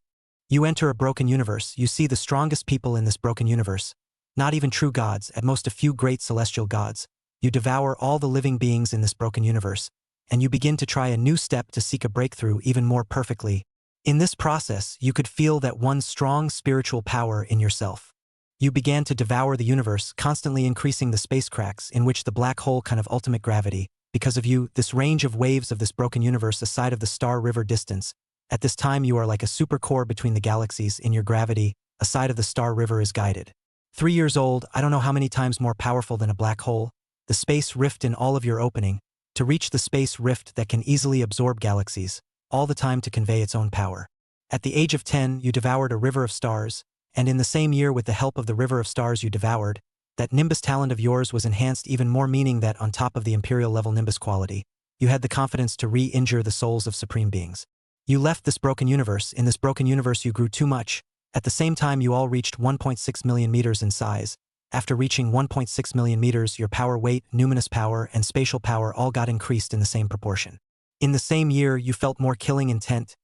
You enter a broken universe, you see the strongest people in this broken universe. Not even true gods, at most a few great celestial gods. You devour all the living beings in this broken universe, and you begin to try a new step to seek a breakthrough even more perfectly. In this process, you could feel that one strong spiritual power in yourself. You began to devour the universe, constantly increasing the space cracks in which the black hole kind of ultimate gravity. Because of you, this range of waves of this broken universe aside of the star river distance. At this time you are like a supercore between the galaxies in your gravity, aside of the star river is guided. 3 years old, I don't know how many times more powerful than a black hole, the space rift in all of your opening, to reach the space rift that can easily absorb galaxies, all the time to convey its own power. At the age of 10, you devoured a river of stars, and in the same year with the help of the river of stars you devoured, that nimbus talent of yours was enhanced even more, meaning that on top of the imperial level nimbus quality, you had the confidence to re-injure the souls of supreme beings. You left this broken universe. In this broken universe you grew too much. At the same time you all reached 1.6 million meters in size. After reaching 1.6 million meters, your power, weight, numinous power, and spatial power all got increased in the same proportion. In the same year you felt more killing intent.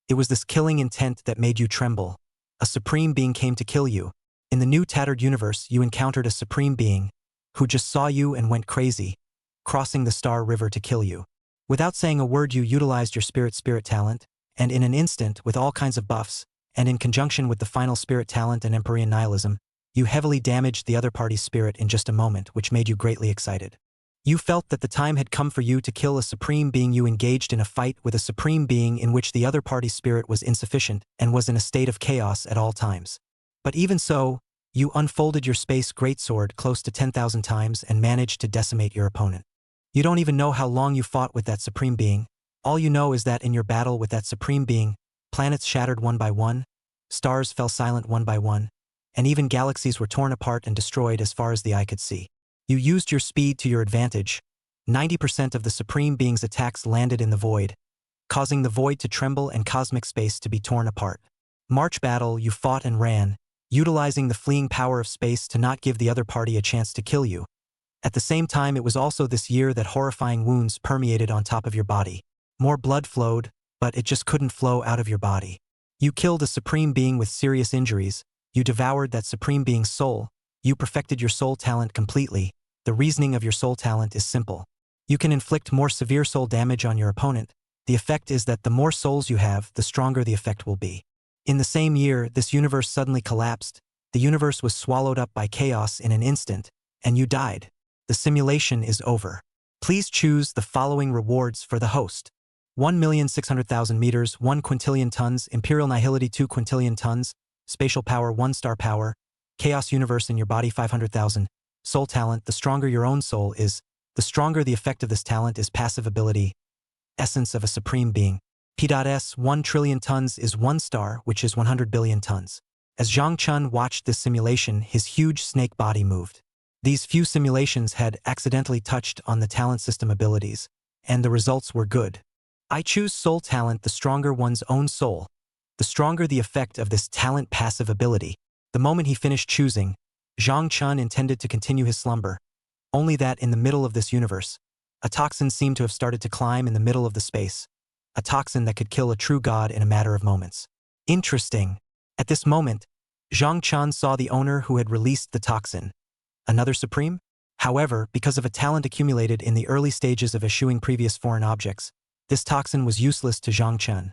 It was this killing intent that made you tremble. A supreme being came to kill you. In the new tattered universe you encountered a supreme being who just saw you and went crazy, crossing the star river to kill you. Without saying a word you utilized your spirit talent, and in an instant, with all kinds of buffs, and in conjunction with the final spirit talent and Empyrean nihilism, You heavily damaged the other party's spirit in just a moment, which made you greatly excited. You felt that the time had come for you to kill a supreme being. You engaged in a fight with a supreme being in which the other party's spirit was insufficient and was in a state of chaos at all times. But even so, you unfolded your space greatsword close to 10,000 times and managed to decimate your opponent. You don't even know how long you fought with that supreme being. All you know is that in your battle with that supreme being, planets shattered one by one, stars fell silent one by one, and even galaxies were torn apart and destroyed as far as the eye could see. You used your speed to your advantage. 90% of the supreme being's attacks landed in the void, causing the void to tremble and cosmic space to be torn apart. March battle, you fought and ran, utilizing the fleeing power of space to not give the other party a chance to kill you. At the same time, it was also this year that horrifying wounds permeated on top of your body. More blood flowed, but it just couldn't flow out of your body. You killed a supreme being with serious injuries. You devoured that supreme being's soul. You perfected your soul talent completely. The reasoning of your soul talent is simple. You can inflict more severe soul damage on your opponent. The effect is that the more souls you have, the stronger the effect will be. In the same year, this universe suddenly collapsed. The universe was swallowed up by chaos in an instant, and you died. The simulation is over. Please choose the following rewards for the host. 1,600,000 meters, 1 quintillion tons, Imperial Nihility 2 quintillion tons, Spatial Power 1 star power, Chaos Universe in your body 500,000, Soul Talent, the stronger your own soul is, the stronger the effect of this talent is passive ability, Essence of a Supreme Being. P.S. 1 trillion tons is 1 star, which is 100 billion tons. As Zhang Chun watched this simulation, his huge snake body moved. These few simulations had accidentally touched on the talent system abilities, and the results were good. I choose Soul Talent, the stronger one's own soul. The stronger the effect of this talent passive ability. The moment he finished choosing, Zhang Chun intended to continue his slumber. Only that in the middle of this universe, a toxin seemed to have started to climb in the middle of the space. A toxin that could kill a true god in a matter of moments. Interesting. At this moment, Zhang Chun saw the owner who had released the toxin. Another supreme? However, because of a talent accumulated in the early stages of eschewing previous foreign objects, this toxin was useless to Zhang Chun.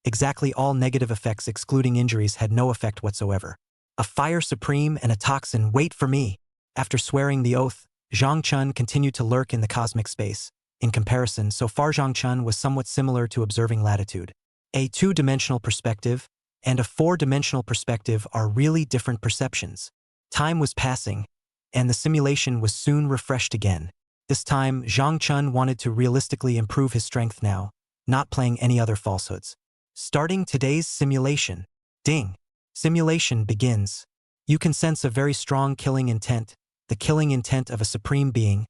Exactly all negative effects excluding injuries had no effect whatsoever. A fire supreme and a toxin, wait for me. After swearing the oath, Zhang Chun continued to lurk in the cosmic space. In comparison, so far Zhang Chun was somewhat similar to observing latitude. A two-dimensional perspective and a four-dimensional perspective are really different perceptions. Time was passing, and the simulation was soon refreshed again. This time, Zhang Chun wanted to realistically improve his strength now, not playing any other falsehoods. Starting today's simulation. Ding. Simulation begins. You can sense a very strong killing intent, the killing intent of a supreme being,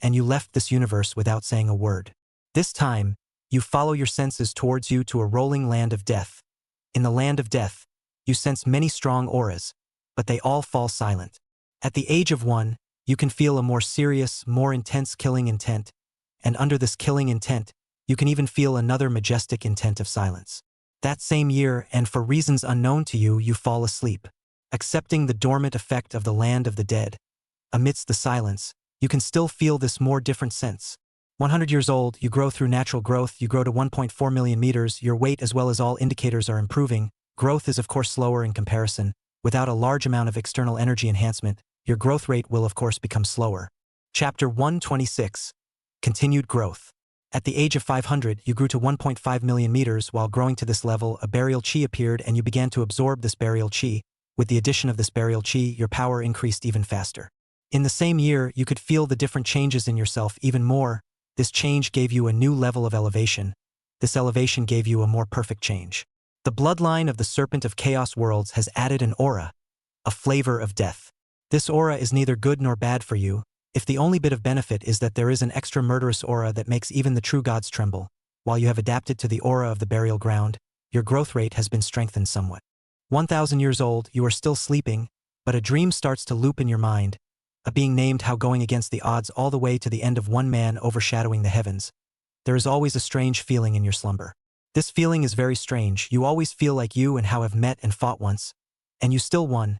and you left this universe without saying a word. This time, you follow your senses towards you to a rolling land of death. In the land of death, you sense many strong auras, but they all fall silent. At the age of 1, you can feel a more serious, more intense killing intent, and under this killing intent, you can even feel another majestic intent of silence. That same year, and for reasons unknown to you, you fall asleep, accepting the dormant effect of the land of the dead. Amidst the silence, you can still feel this more different sense. 100 years old, you grow through natural growth, you grow to 1.4 million meters, your weight as well as all indicators are improving. Growth is of course slower in comparison. Without a large amount of external energy enhancement, your growth rate will of course become slower. Chapter 126. Continued growth. At the age of 500, you grew to 1.5 million meters. While growing to this level, a burial chi appeared and you began to absorb this burial chi. With the addition of this burial chi, your power increased even faster. In the same year, you could feel the different changes in yourself even more. This change gave you a new level of elevation. This elevation gave you a more perfect change. The bloodline of the Serpent of Chaos Worlds has added an aura, a flavor of death. This aura is neither good nor bad for you, if the only bit of benefit is that there is an extra murderous aura that makes even the true gods tremble. While you have adapted to the aura of the burial ground, your growth rate has been strengthened somewhat. 1,000 years old, you are still sleeping, but a dream starts to loop in your mind. A being named how going against the odds all the way to the end of one man overshadowing the heavens. There is always a strange feeling in your slumber. This feeling is very strange. You always feel like you and how have met and fought once. And you still won.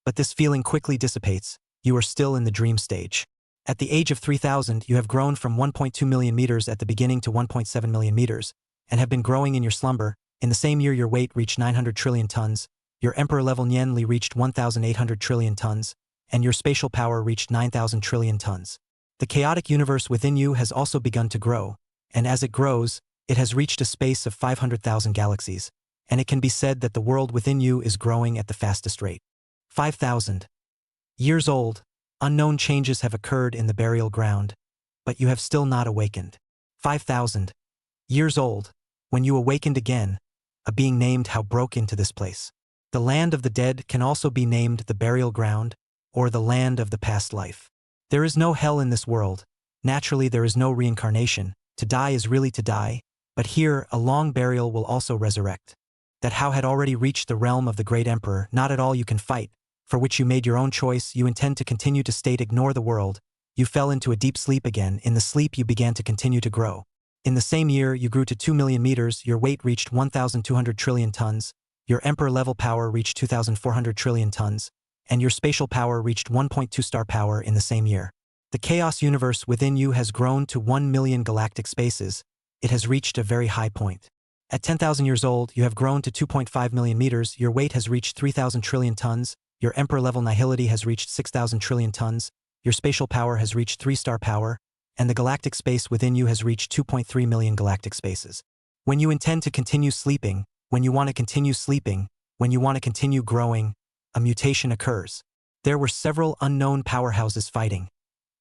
But this feeling quickly dissipates. You are still in the dream stage. At the age of 3,000, you have grown from 1.2 million meters at the beginning to 1.7 million meters, and have been growing in your slumber. In the same year your weight reached 900 trillion tons. your emperor-level Nianli reached 1,800 trillion tons, and your spatial power reached 9,000 trillion tons. The chaotic universe within you has also begun to grow, and as it grows, it has reached a space of 500,000 galaxies, and it can be said that the world within you is growing at the fastest rate. 5,000 years old, unknown changes have occurred in the burial ground, but you have still not awakened. 5,000 years old, when you awakened again, a being named How broke into this place. The land of the dead can also be named the burial ground, or the land of the past life. There is no hell in this world. Naturally, there is no reincarnation. To die is really to die, but here, a long burial will also resurrect. That How had already reached the realm of the great emperor, not at all you can fight, for which you made your own choice, you intend to continue to state ignore the world. You fell into a deep sleep again. In the sleep you began to continue to grow. In the same year you grew to 2 million meters, your weight reached 1,200 trillion tons, your emperor-level power reached 2,400 trillion tons, and your spatial power reached 1.2 star power in the same year. The chaos universe within you has grown to 1 million galactic spaces. It has reached a very high point. At 10,000 years old, you have grown to 2.5 million meters, your weight has reached 3,000 trillion tons, your emperor-level nihility has reached 6,000 trillion tons, your spatial power has reached 3-star power, and the galactic space within you has reached 2.3 million galactic spaces. When you intend to continue sleeping, when you want to continue sleeping, when you want to continue growing, a mutation occurs. There were several unknown powerhouses fighting,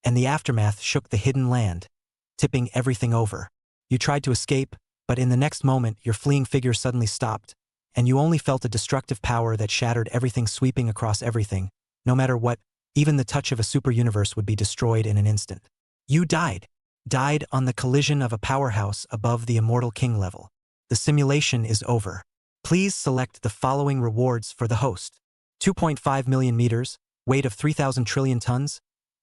and the aftermath shook the hidden land, tipping everything over. You tried to escape, but in the next moment your fleeing figure suddenly stopped, and you only felt a destructive power that shattered everything, sweeping across everything. No matter what, even the touch of a super universe would be destroyed in an instant. You died on the collision of a powerhouse above the immortal king level. The simulation is over. Please select the following rewards for the host. 2.5 million meters, weight of 3,000 trillion tons,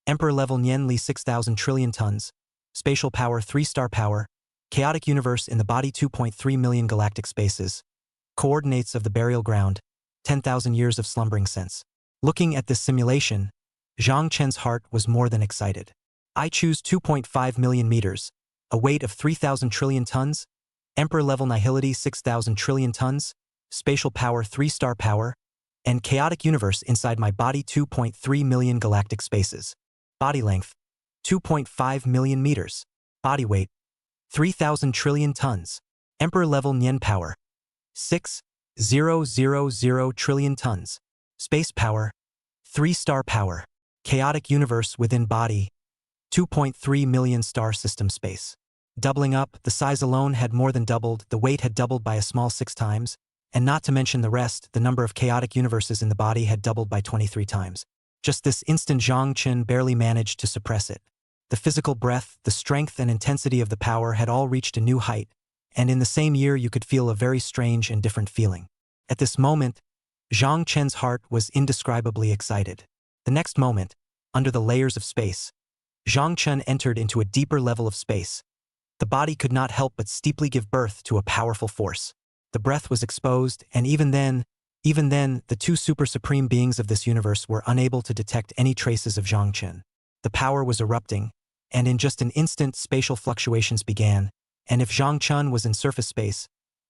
emperor-level Nianli 6,000 trillion tons, spatial power 3-star power, chaotic universe in the body 2.3 million galactic spaces, coordinates of the burial ground, 10,000 years of slumbering sense. Looking at this simulation, Zhang Chen's heart was more than excited. I choose 2.5 million meters, a weight of 3,000 trillion tons, emperor-level nihility 6,000 trillion tons, spatial power 3-star power, and chaotic universe inside my body 2.3 million galactic spaces. Body length, 2.5 million meters. Body weight, 3,000 trillion tons. Emperor-level Nian power, 6,000 trillion tons. Space power, 3-star power. Chaotic universe within body, 2.3 million star system space. Doubling up, the size alone had more than doubled, the weight had doubled by a small 6 times, and not to mention the rest, the number of chaotic universes in the body had doubled by 23 times. Just this instant Zhang Chen barely managed to suppress it. The physical breadth, the strength and intensity of the power had all reached a new height, and in the same year you could feel a very strange and different feeling. At this moment, Zhang Chen's heart was indescribably excited. The next moment, under the layers of space, Zhang Chen entered into a deeper level of space. The body could not help but steeply give birth to a powerful force. The breath was exposed, and even then, the 2 super supreme beings of this universe were unable to detect any traces of Zhang Chen. The power was erupting, and in just an instant spatial fluctuations began, and if Zhang Chen was in surface space,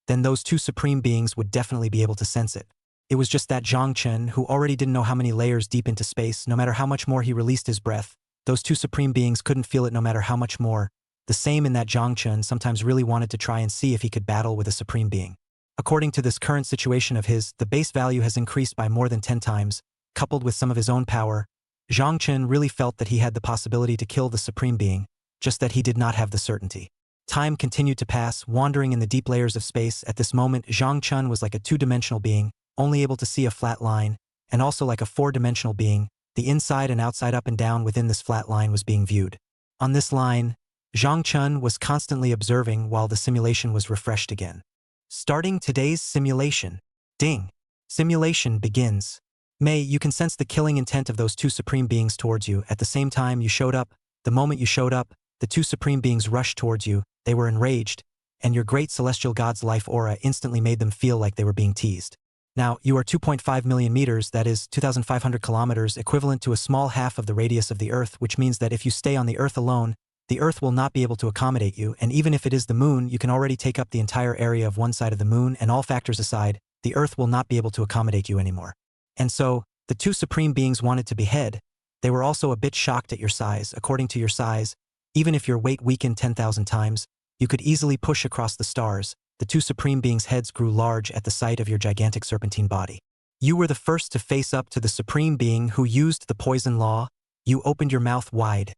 then those 2 supreme beings would definitely be able to sense it. It was just that Zhang Chen, who already didn't know how many layers deep into space, no matter how much more he released his breath, those 2 supreme beings couldn't feel it no matter how much more. The same in that Zhang Chen sometimes really wanted to try and see if he could battle with a supreme being. According to this current situation of his, the base value has increased by more than 10 times, coupled with some of his own power. Zhang Chen really felt that he had the possibility to kill the supreme being, just that he did not have the certainty. Time continued to pass, wandering in the deep layers of space. At this moment, Zhang Chen was like a 2-dimensional being, only able to see a flat line, and also like a 4-dimensional being. The inside and outside, up and down within this flat line was being viewed. On this line, Zhang Chen was constantly observing while the simulation was refreshed again. Starting today's simulation. Ding. Simulation begins. May, you can sense the killing intent of those 2 supreme beings towards you. At the same time you showed up, the moment you showed up, the 2 supreme beings rushed towards you. They were enraged, and your great celestial god's life aura instantly made them feel like they were being teased. Now, you are 2.5 million meters, that is 2,500 kilometers, equivalent to a small half of the radius of the Earth, which means that if you stay on the Earth alone, the Earth will not be able to accommodate you, and even if it is the moon, you can already take up the entire area of one side of the moon, and all factors aside, the Earth will not be able to accommodate you anymore. And so, the two supreme beings wanted to behead. They were also a bit shocked at your size. According to your size, even if your weight weakened 10,000 times, you could easily push across the stars. The two supreme beings' heads grew large at the sight of your gigantic serpentine body. You were the first to face up to the supreme being who used the poison law. You opened your mouth wide.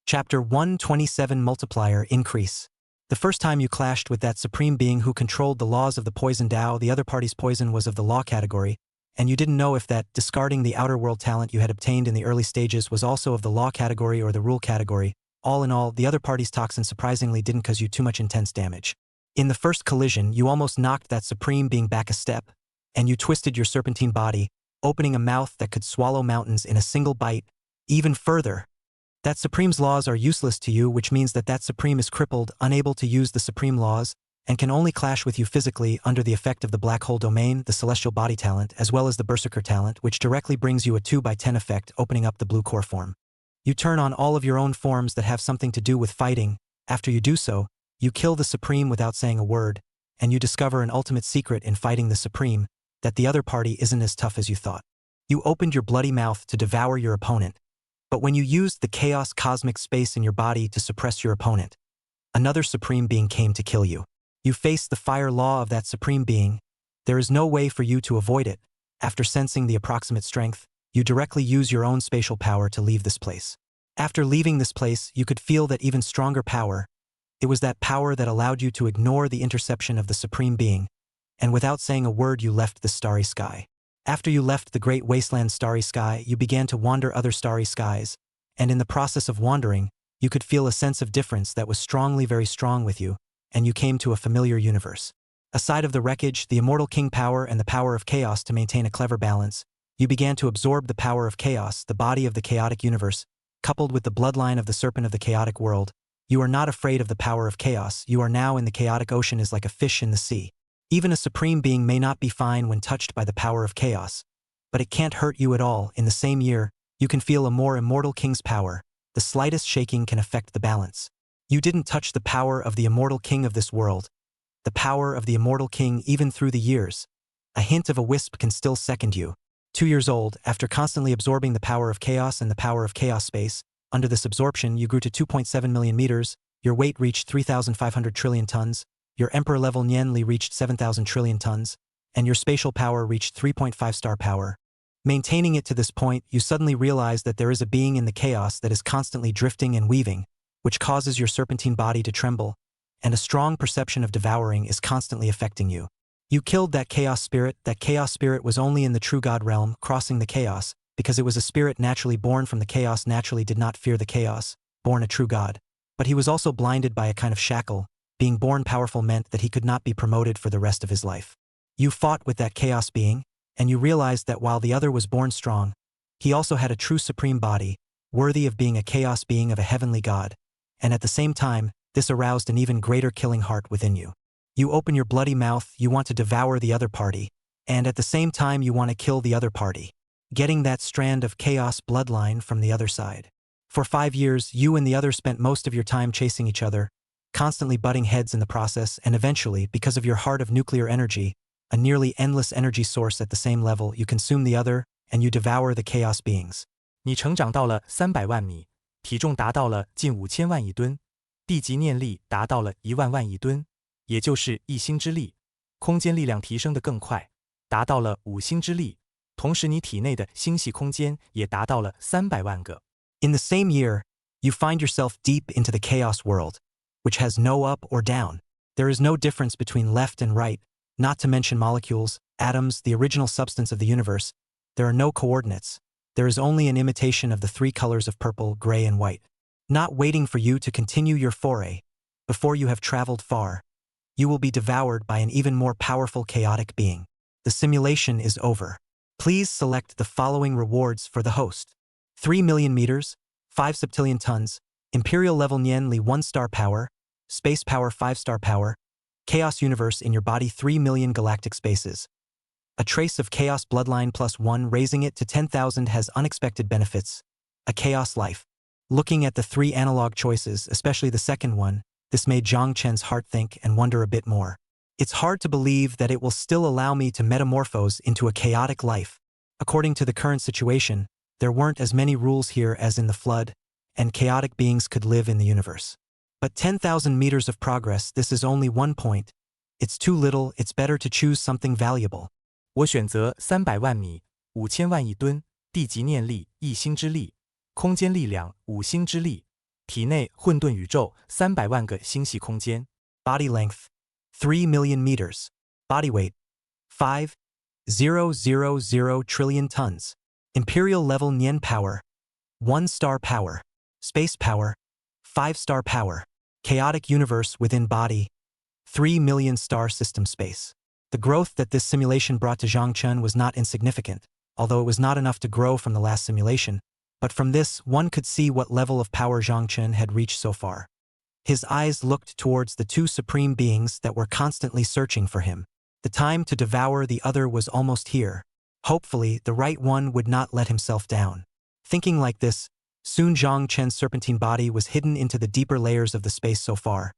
Chapter 127 Multiplier Increase. The first time you clashed with that supreme being who controlled the laws of the poison Tao, the other party's poison was of the law category, and you didn't know if that discarding the outer world talent you had obtained in the early stages was also of the law category or the rule category. All in all, the other party's toxin surprisingly didn't cause you too much intense damage. In the first collision, you almost knocked that supreme being back a step, and you twisted your serpentine body, opening a mouth that could swallow mountains in a single bite. Even further, that supreme's laws are useless to you, which means that that supreme is crippled, unable to use the supreme laws, and can only clash with you physically under the effect of the black hole domain, the celestial body talent, as well as the berserker talent, which directly brings you a 2x10 effect, opening up the blue core form. You turn on all of your own forms that have something to do with fighting. After you do so, you kill the supreme without saying a word, and you discover an ultimate secret in fighting the supreme, that the other party isn't as tough as you thought. You opened your bloody mouth to devour your opponent, but when you used the chaos cosmic space in your body to suppress your opponent, another supreme being came to kill you. You face the fire law of that supreme being. There is no way for you to avoid it. After sensing the approximate strength, you directly use your own spatial power to leave this place. After leaving this place, you could feel that even stronger power. It was that power that allowed you to ignore the interception of the supreme being, and without saying a word you left the starry sky. After you left the great wasteland starry sky, you began to wander other starry skies, and in the process of wandering, you could feel a sense of difference that was strongly, very strong with you, and you came to a familiar universe. Aside of the wreckage, the immortal king power and the power of chaos to maintain a clever balance, you began to absorb the power of chaos, the body of the chaotic universe, coupled with the bloodline of the serpent of the chaotic world. You are not afraid of the power of chaos. You are now in the chaotic ocean as like a fish in the sea. Even a supreme being may not be fine when touched by the power of chaos, but it can't hurt you at all. In the same year, you can feel a more immortal king's power. The slightest shaking can affect the balance. You didn't touch the power of the immortal king of this world. The power of the immortal king even through the years. A hint of a wisp can still second you. 2 years old, after constantly absorbing the power of chaos and the power of chaos space, under this absorption you grew to 2.7 million meters, your weight reached 3,500 trillion tons, your emperor-level Nianli reached 7,000 trillion tons, and your spatial power reached 3.5 star power. Maintaining it to this point, you suddenly realize that there is a being in the chaos that is constantly drifting and weaving, which causes your serpentine body to tremble, and a strong perception of devouring is constantly affecting you. You killed that chaos spirit. That chaos spirit was only in the true God realm, crossing the chaos, because it was a spirit naturally born from the chaos, naturally did not fear the chaos, born a true God. But he was also blinded by a kind of shackle. Being born powerful meant that he could not be promoted for the rest of his life. You fought with that chaos being, and you realized that while the other was born strong, he also had a true supreme body, worthy of being a chaos being of a heavenly God, and at the same time, this aroused an even greater killing heart within you. You open your bloody mouth, you want to devour the other party, and at the same time you want to kill the other party, getting that strand of chaos bloodline from the other side. For 5 years, you and the other spent most of your time chasing each other, constantly butting heads in the process, and eventually, because of your heart of nuclear energy, a nearly endless energy source at the same level, you consume the other, and you devour the chaos beings. 你成长到了300万米，体重达到了近5000万亿吨，地级念力达到了1万万亿吨，也就是1星之力，空间力量提升得更快，达到了5星之力，同时你体内的星系空间也达到了300万个。In the same year, you find yourself deep into the chaos world, which has no up or down. There is no difference between left and right, not to mention molecules, atoms, the original substance of the universe. There are no coordinates. There is only an imitation of the 3 colors of purple, gray, and white. Not waiting for you to continue your foray. Before you have traveled far, you will be devoured by an even more powerful chaotic being. The simulation is over. Please select the following rewards for the host. 3 million meters, 5 septillion tons, Imperial level Nianli 1 star power, space power 5 star power, chaos universe in your body 3 million galactic spaces. A trace of chaos bloodline +1, raising it to 10,000 has unexpected benefits. A chaos life. Looking at the 3 analog choices, especially the second one, this made Zhang Chen's heart think and wonder a bit more. It's hard to believe that it will still allow me to metamorphose into a chaotic life. According to the current situation, there weren't as many rules here as in the flood, and chaotic beings could live in the universe. But 10,000 meters of progress, this is only 1 point. It's too little, it's better to choose something valuable. 我选择300万米、5000万亿吨、地级念力、1星之力、空间力量、5星之力、体内混沌宇宙、300万个星系空间。Body length, 3 million meters. Body weight, 5,000 trillion tons. Imperial level Nien power, 1-star power. Space power, 5-star power. Chaotic universe within body, 3 million star system space. The growth that this simulation brought to Zhang Chen was not insignificant, although it was not enough to grow from the last simulation, but from this one could see what level of power Zhang Chen had reached so far. His eyes looked towards the two supreme beings that were constantly searching for him. The time to devour the other was almost here. Hopefully, the right one would not let himself down. Thinking like this, soon Zhang Chen's serpentine body was hidden into the deeper layers of the space so far.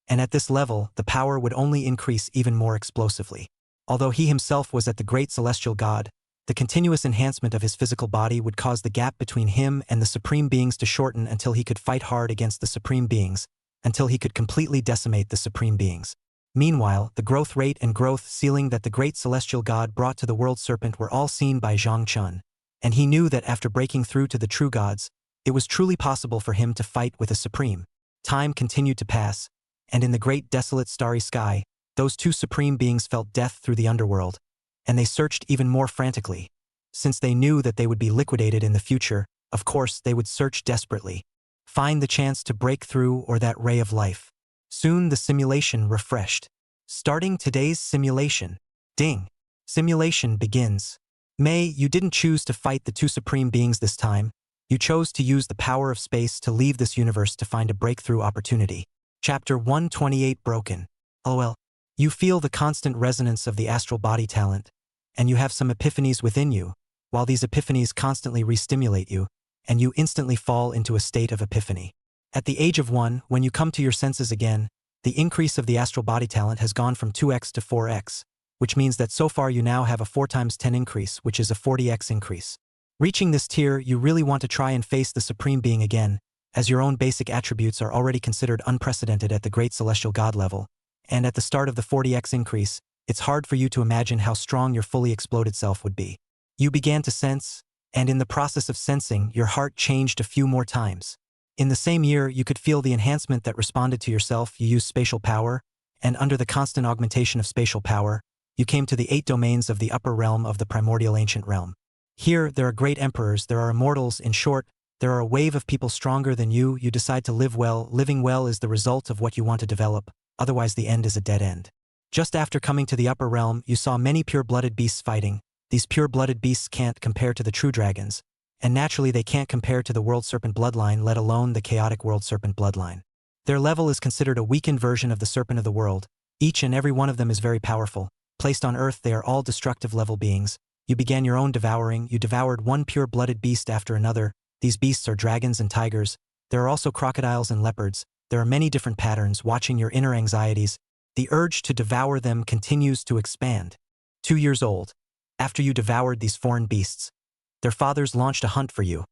And at this level, the power would only increase even more explosively. Although he himself was at the great celestial god, the continuous enhancement of his physical body would cause the gap between him and the supreme beings to shorten until he could fight hard against the supreme beings, until he could completely decimate the supreme beings. Meanwhile, the growth rate and growth ceiling that the great celestial god brought to the world serpent were all seen by Zhang Chen, and he knew that after breaking through to the true gods, it was truly possible for him to fight with a supreme. Time continued to pass, and in the great desolate starry sky, those two supreme beings felt death through the underworld, and they searched even more frantically. Since they knew that they would be liquidated in the future, of course they would search desperately. Find the chance to break through or that ray of life. Soon the simulation refreshed. Starting today's simulation. Ding. Simulation begins. May, you didn't choose to fight the two supreme beings this time. You chose to use the power of space to leave this universe to find a breakthrough opportunity. Chapter 128 Broken. LOL. You feel the constant resonance of the astral body talent, and you have some epiphanies within you, while these epiphanies constantly re-stimulate you, and you instantly fall into a state of epiphany. At the age of 1, when you come to your senses again, the increase of the astral body talent has gone from 2x to 4x, which means that so far you now have a 4 times 10 increase, which is a 40x increase. Reaching this tier, you really want to try and face the Supreme Being again, as your own basic attributes are already considered unprecedented at the great celestial god level, and at the start of the 40x increase, it's hard for you to imagine how strong your fully exploded self would be. You began to sense, and in the process of sensing, your heart changed a few more times. In the same year, you could feel the enhancement that responded to yourself. You used spatial power, and under the constant augmentation of spatial power, you came to the 8 domains of the upper realm of the primordial ancient realm. Here, there are great emperors, there are immortals, in short, there are a wave of people stronger than you. You decide to live well. Living well is the result of what you want to develop, otherwise the end is a dead end. Just after coming to the upper realm, you saw many pure-blooded beasts fighting. These pure-blooded beasts can't compare to the true dragons, and naturally they can't compare to the world serpent bloodline, let alone the chaotic world serpent bloodline. Their level is considered a weakened version of the serpent of the world. Each and every one of them is very powerful. Placed on earth, they are all destructive level beings. You began your own devouring. You devoured one pure-blooded beast after another. These beasts are dragons and tigers. There are also crocodiles and leopards. There are many different patterns. Watching your inner anxieties, the urge to devour them continues to expand. 2 years old. After you devoured these foreign beasts, their fathers launched a hunt for you.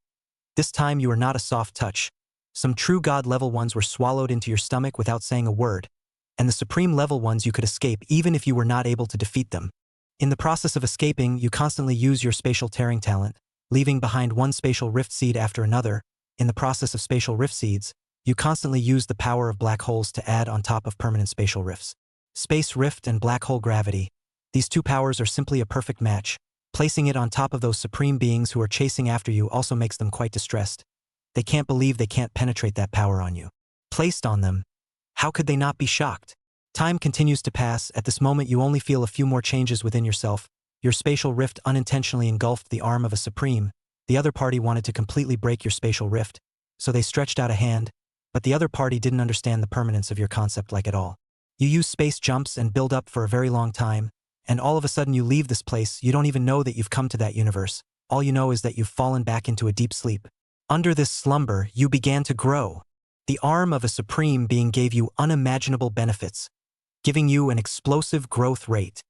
This time you are not a soft touch. Some true god level ones were swallowed into your stomach without saying a word, and the supreme level ones you could escape even if you were not able to defeat them. In the process of escaping, you constantly use your spatial tearing talent, leaving behind one spatial rift seed after another. In the process of spatial rift seeds, you constantly use the power of black holes to add on top of permanent spatial rifts. Space rift and black hole gravity. These two powers are simply a perfect match. Placing it on top of those supreme beings who are chasing after you also makes them quite distressed. They can't believe they can't penetrate that power on you. Placed on them, how could they not be shocked? Time continues to pass. At this moment you only feel a few more changes within yourself. Your spatial rift unintentionally engulfed the arm of a supreme. The other party wanted to completely break your spatial rift, so they stretched out a hand, but the other party didn't understand the permanence of your concept like at all. You use space jumps and build up for a very long time, and all of a sudden you leave this place. You don't even know that you've come to that universe. All you know is that you've fallen back into a deep sleep. Under this slumber, you began to grow. The arm of a supreme being gave you unimaginable benefits. giving you an explosive growth rate.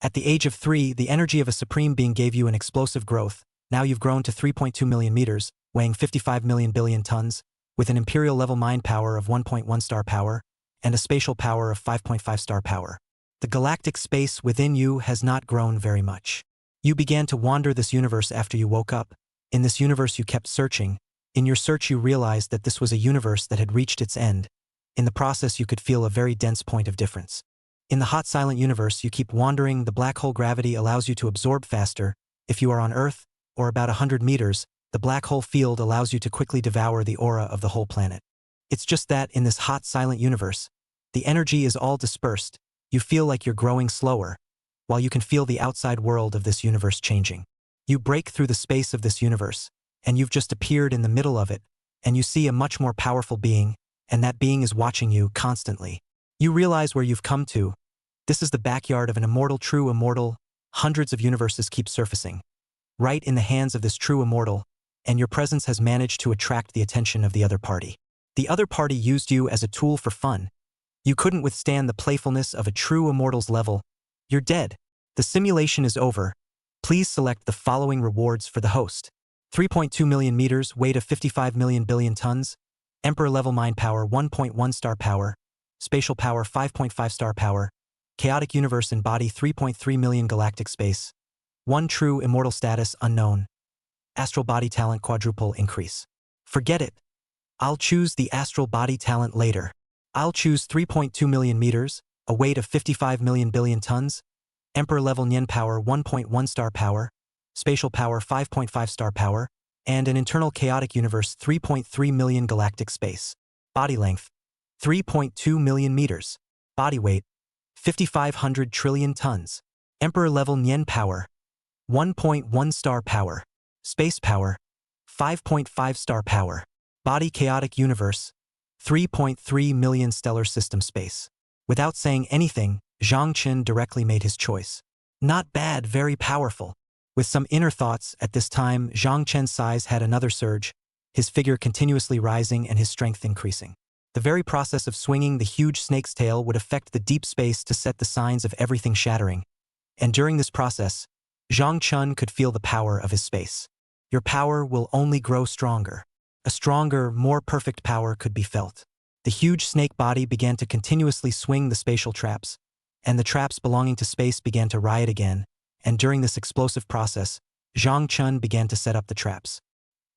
At the age of 3, the energy of a supreme being gave you an explosive growth. Now you've grown to 3.2 million meters, weighing 55 million billion tons, with an imperial level mind power of 1.1 star power, and a spatial power of 5.5 star power. The galactic space within you has not grown very much. You began to wander this universe after you woke up. In this universe you kept searching. In your search you realized that this was a universe that had reached its end. In the process you could feel a very dense point of difference. In the hot silent universe you keep wandering. The black hole gravity allows you to absorb faster. If you are on Earth, or about 100 meters, the black hole field allows you to quickly devour the aura of the whole planet. It's just that in this hot silent universe, the energy is all dispersed. You feel like you're growing slower, while you can feel the outside world of this universe changing. You break through the space of this universe, and you've just appeared in the middle of it, and you see a much more powerful being, and that being is watching you constantly. You realize where you've come to. This is the backyard of an immortal, true immortal. Hundreds of universes keep surfacing, right in the hands of this true immortal, and your presence has managed to attract the attention of the other party. The other party used you as a tool for fun. You couldn't withstand the playfulness of a true immortal's level. You're dead. The simulation is over. Please select the following rewards for the host. 3.2 million meters, weight of 55 million billion tons, Emperor level mind power 1.1 star power, spatial power 5.5 star power, chaotic universe and body 3.3 million galactic space, 1 true immortal status unknown, astral body talent quadruple increase. Forget it. I'll choose the astral body talent later. I'll choose 3.2 million meters, a weight of 55 million billion tons, Emperor level Nien power 1.1 star power, spatial power 5.5 star power, and an internal chaotic universe 3.3 million galactic space. Body length 3.2 million meters. Body weight 5,500 trillion tons. Emperor level Nien power 1.1 star power. Space power 5.5 star power. Body chaotic universe 3.3 million stellar system space. Without saying anything, Zhang Chen directly made his choice. Not bad, very powerful. With some inner thoughts, at this time, Zhang Chen's size had another surge, his figure continuously rising and his strength increasing. The very process of swinging the huge snake's tail would affect the deep space to set the signs of everything shattering. And during this process, Zhang Chen could feel the power of his space. Your power will only grow stronger. A stronger, more perfect power could be felt. The huge snake body began to continuously swing the spatial traps, and the traps belonging to space began to riot again, and during this explosive process, Zhang Chen began to set up the traps.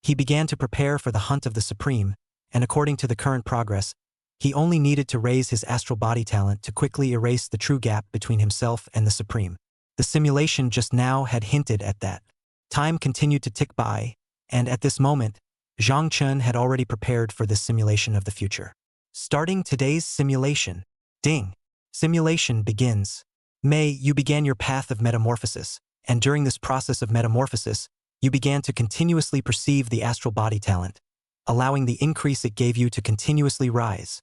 He began to prepare for the hunt of the Supreme, and according to the current progress, he only needed to raise his astral body talent to quickly erase the true gap between himself and the Supreme. The simulation just now had hinted at that. Time continued to tick by, and at this moment, Zhang Chen had already prepared for this simulation of the future. Starting today's simulation. Ding. Simulation begins. May, you began your path of metamorphosis, and during this process of metamorphosis, you began to continuously perceive the astral body talent, allowing the increase it gave you to continuously rise.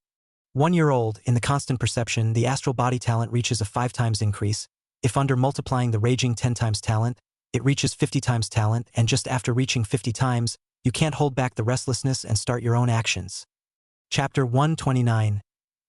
1 year old, in the constant perception, the astral body talent reaches a 5 times increase. If under multiplying the raging 10 times talent, it reaches 50 times talent, and just after reaching 50 times, you can't hold back the restlessness and start your own actions. Chapter 129.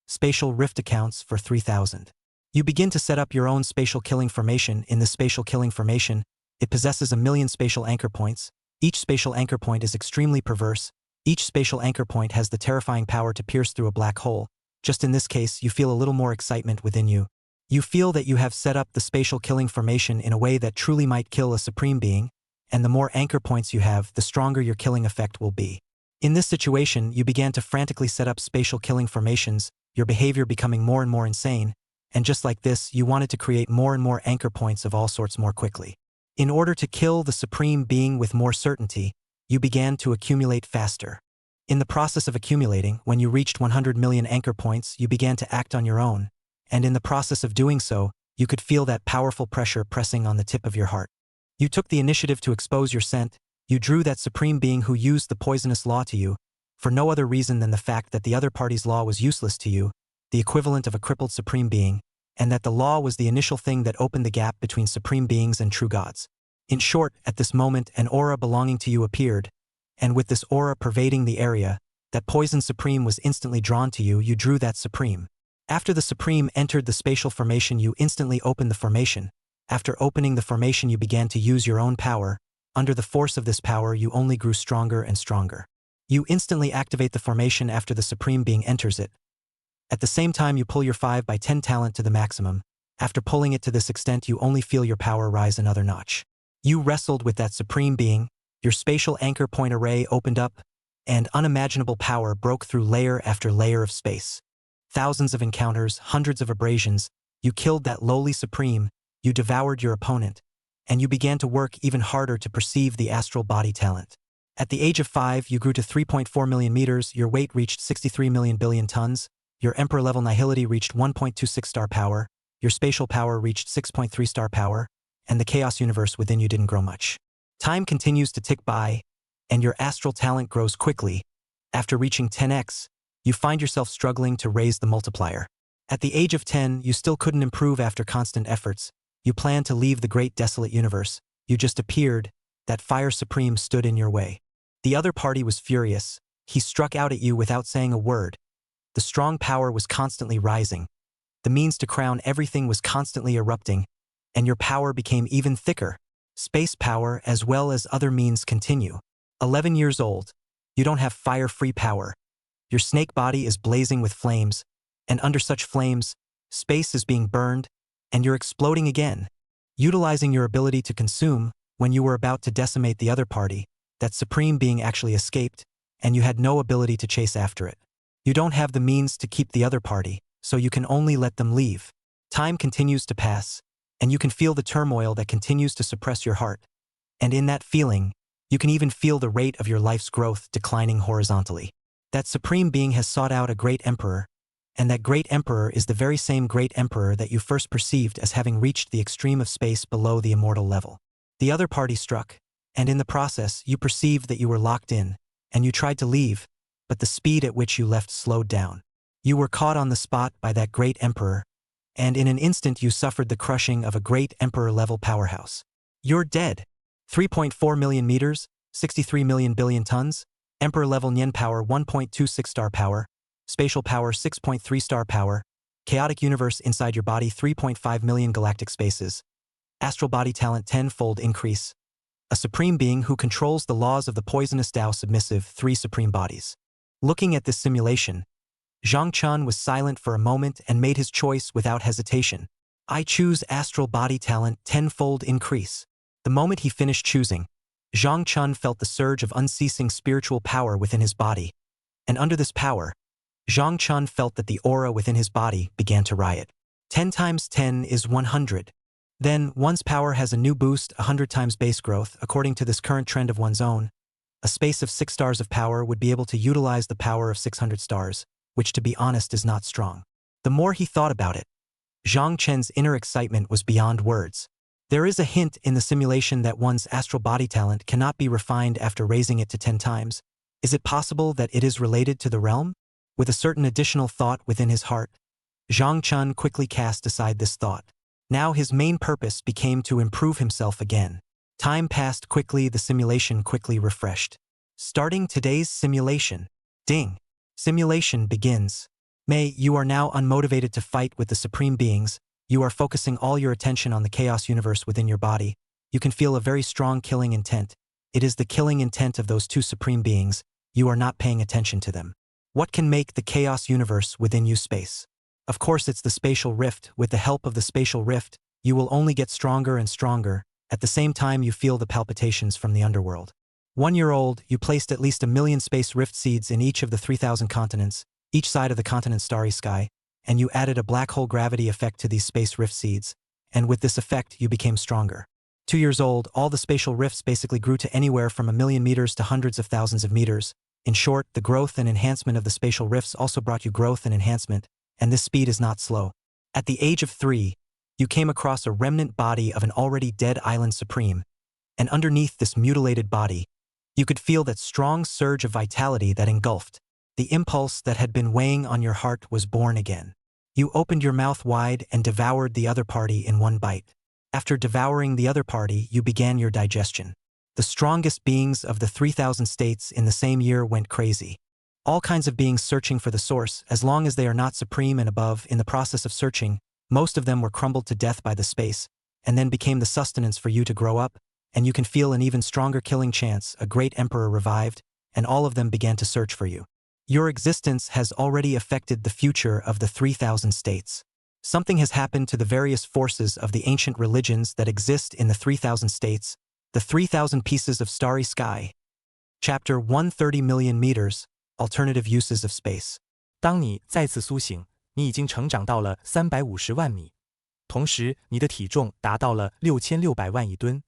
Spatial Rift Accounts for 3000. You begin to set up your own spatial killing formation. In the spatial killing formation, it possesses 1,000,000 spatial anchor points. Each spatial anchor point is extremely perverse. Each spatial anchor point has the terrifying power to pierce through a black hole. Just in this case, you feel a little more excitement within you. You feel that you have set up the spatial killing formation in a way that truly might kill a supreme being, and the more anchor points you have, the stronger your killing effect will be. In this situation, you began to frantically set up spatial killing formations, your behavior becoming more and more insane, and just like this, you wanted to create more and more anchor points of all sorts more quickly. In order to kill the supreme being with more certainty, you began to accumulate faster. In the process of accumulating, when you reached 100 million anchor points, you began to act on your own, and in the process of doing so, you could feel that powerful pressure pressing on the tip of your heart. You took the initiative to expose your scent. You drew that supreme being who used the poisonous law to you, for no other reason than the fact that the other party's law was useless to you, the equivalent of a crippled supreme being, and that the law was the initial thing that opened the gap between supreme beings and true gods. In short, at this moment, an aura belonging to you appeared, and with this aura pervading the area, that poison supreme was instantly drawn to you. You drew that supreme. After the Supreme entered the spatial formation, you instantly opened the formation. After opening the formation, you began to use your own power. Under the force of this power, you only grew stronger and stronger. You instantly activate the formation after the Supreme Being enters it. At the same time, you pull your 5x10 talent to the maximum. After pulling it to this extent, you only feel your power rise another notch. You wrestled with that Supreme Being, your spatial anchor point array opened up, and unimaginable power broke through layer after layer of space. Thousands of encounters, hundreds of abrasions, you killed that lowly Supreme, you devoured your opponent, and you began to work even harder to perceive the astral body talent. At the age of 5, you grew to 3.4 million meters, your weight reached 63 million billion tons, your Emperor-level nihility reached 1.26 star power, your spatial power reached 6.3 star power, and the chaos universe within you didn't grow much. Time continues to tick by, and your astral talent grows quickly. After reaching 10x, you find yourself struggling to raise the multiplier. At the age of 10, you still couldn't improve after constant efforts. You planned to leave the great desolate universe. You just appeared. That Fire Supreme stood in your way. The other party was furious. He struck out at you without saying a word. The strong power was constantly rising. The means to crown everything was constantly erupting, and your power became even thicker. Space power as well as other means continue. 11 years old. You don't have fire-free power. Your snake body is blazing with flames, and under such flames, space is being burned, and you're exploding again. Utilizing your ability to consume, when you were about to decimate the other party, that Supreme Being actually escaped, and you had no ability to chase after it. You don't have the means to keep the other party, so you can only let them leave. Time continues to pass, and you can feel the turmoil that continues to suppress your heart. And in that feeling, you can even feel the rate of your life's growth declining horizontally. That Supreme Being has sought out a great emperor, and that great emperor is the very same great emperor that you first perceived as having reached the extreme of space below the immortal level. The other party struck, and in the process, you perceived that you were locked in, and you tried to leave, but the speed at which you left slowed down. You were caught on the spot by that great emperor, and in an instant you suffered the crushing of a great emperor-level powerhouse. You're dead. 3.4 million meters, 63 million billion tons, emperor-level Nien power 1.26 star power, spatial power 6.3 star power, chaotic universe inside your body 3.5 million galactic spaces, astral body talent 10-fold increase, a supreme being who controls the laws of the poisonous Tao submissive 3 supreme bodies. Looking at this simulation, Zhang Chun was silent for a moment and made his choice without hesitation. I choose astral body talent 10-fold increase. The moment he finished choosing, Zhang Chun felt the surge of unceasing spiritual power within his body, and under this power, Zhang Chun felt that the aura within his body began to riot. 10 times 10 is 100. Then, one's power has a new boost, 100 times base growth, according to this current trend of one's own. A space of 6 stars of power would be able to utilize the power of 600 stars, which to be honest is not strong. The more he thought about it, Zhang Chen's inner excitement was beyond words. There is a hint in the simulation that one's astral body talent cannot be refined after raising it to 10 times. Is it possible that it is related to the realm? With a certain additional thought within his heart, Zhang Chun quickly cast aside this thought. Now his main purpose became to improve himself again. Time passed quickly, the simulation quickly refreshed. Starting today's simulation. Ding. Simulation begins. May, you are now unmotivated to fight with the supreme beings. You are focusing all your attention on the chaos universe within your body. You can feel a very strong killing intent. It is the killing intent of those 2 supreme beings. You are not paying attention to them. What can make the chaos universe within you space? Of course it's the spatial rift. With the help of the spatial rift, you will only get stronger and stronger. At the same time you feel the palpitations from the underworld. 1 year old, you placed at least 1 million space rift seeds in each of the 3,000 continents, each side of the continent's starry sky, and you added a black hole gravity effect to these space rift seeds, and with this effect you became stronger. 2 years old, all the spatial rifts basically grew to anywhere from 1 million meters to hundreds of thousands of meters. In short, the growth and enhancement of the spatial rifts also brought you growth and enhancement, and this speed is not slow. At the age of 3, you came across a remnant body of an already dead island supreme, and underneath this mutilated body, you could feel that strong surge of vitality that engulfed. The impulse that had been weighing on your heart was born again. You opened your mouth wide and devoured the other party in one bite. After devouring the other party, you began your digestion. The strongest beings of the 3,000 states in the same year went crazy. All kinds of beings searching for the source, as long as they are not supreme and above. In the process of searching, most of them were crumbled to death by the space, and then became the sustenance for you to grow up, and you can feel an even stronger killing chance. A great emperor revived, and all of them began to search for you. Your existence has already affected the future of the 3,000 states. Something has happened to the various forces of the ancient religions that exist in the 3,000 states, the 3,000 pieces of starry sky. Chapter 130 million meters, Alternative Uses of Space. 当你再次苏醒，你已经成长到了350万米，同时你的体重达到了6600万亿吨，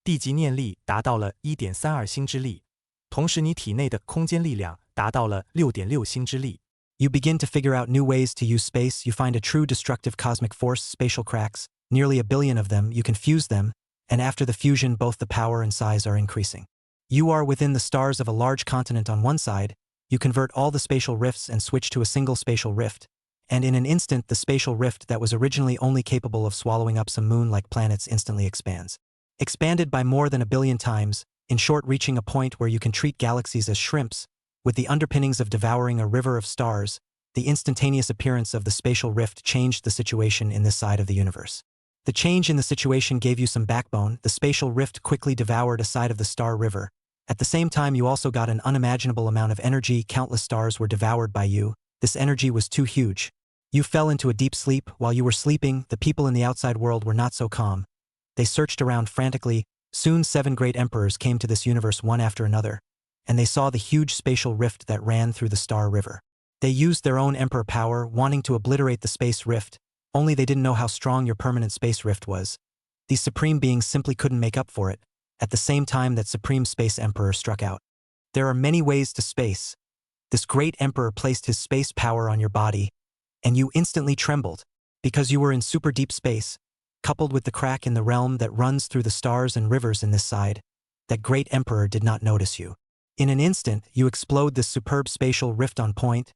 地级念力达到了1.32星之力，同时你体内的空间力量达到了6.6星之力。You begin to figure out new ways to use space. You find a true destructive cosmic force, spatial cracks, nearly a billion of them. You can fuse them, and after the fusion, both the power and size are increasing. You are within the stars of a large continent on one side. You convert all the spatial rifts and switch to a single spatial rift, and in an instant the spatial rift that was originally only capable of swallowing up some moon-like planets instantly expands. Expanded by more than a billion times, in short reaching a point where you can treat galaxies as shrimps, with the underpinnings of devouring a river of stars. The instantaneous appearance of the spatial rift changed the situation in this side of the universe. The change in the situation gave you some backbone. The spatial rift quickly devoured a side of the star river. At the same time, you also got an unimaginable amount of energy. Countless stars were devoured by you. This energy was too huge. You fell into a deep sleep. While you were sleeping, the people in the outside world were not so calm. They searched around frantically. Soon 7 great emperors came to this universe one after another, and they saw the huge spatial rift that ran through the star river. They used their own emperor power, wanting to obliterate the space rift, only they didn't know how strong your permanent space rift was. These supreme beings simply couldn't make up for it, at the same time that Supreme Space Emperor struck out. There are many ways to space. This great emperor placed his space power on your body, and you instantly trembled, because you were in super deep space, coupled with the crack in the realm that runs through the stars and rivers in this side. That great emperor did not notice you. In an instant, you explode this superb spatial rift on point,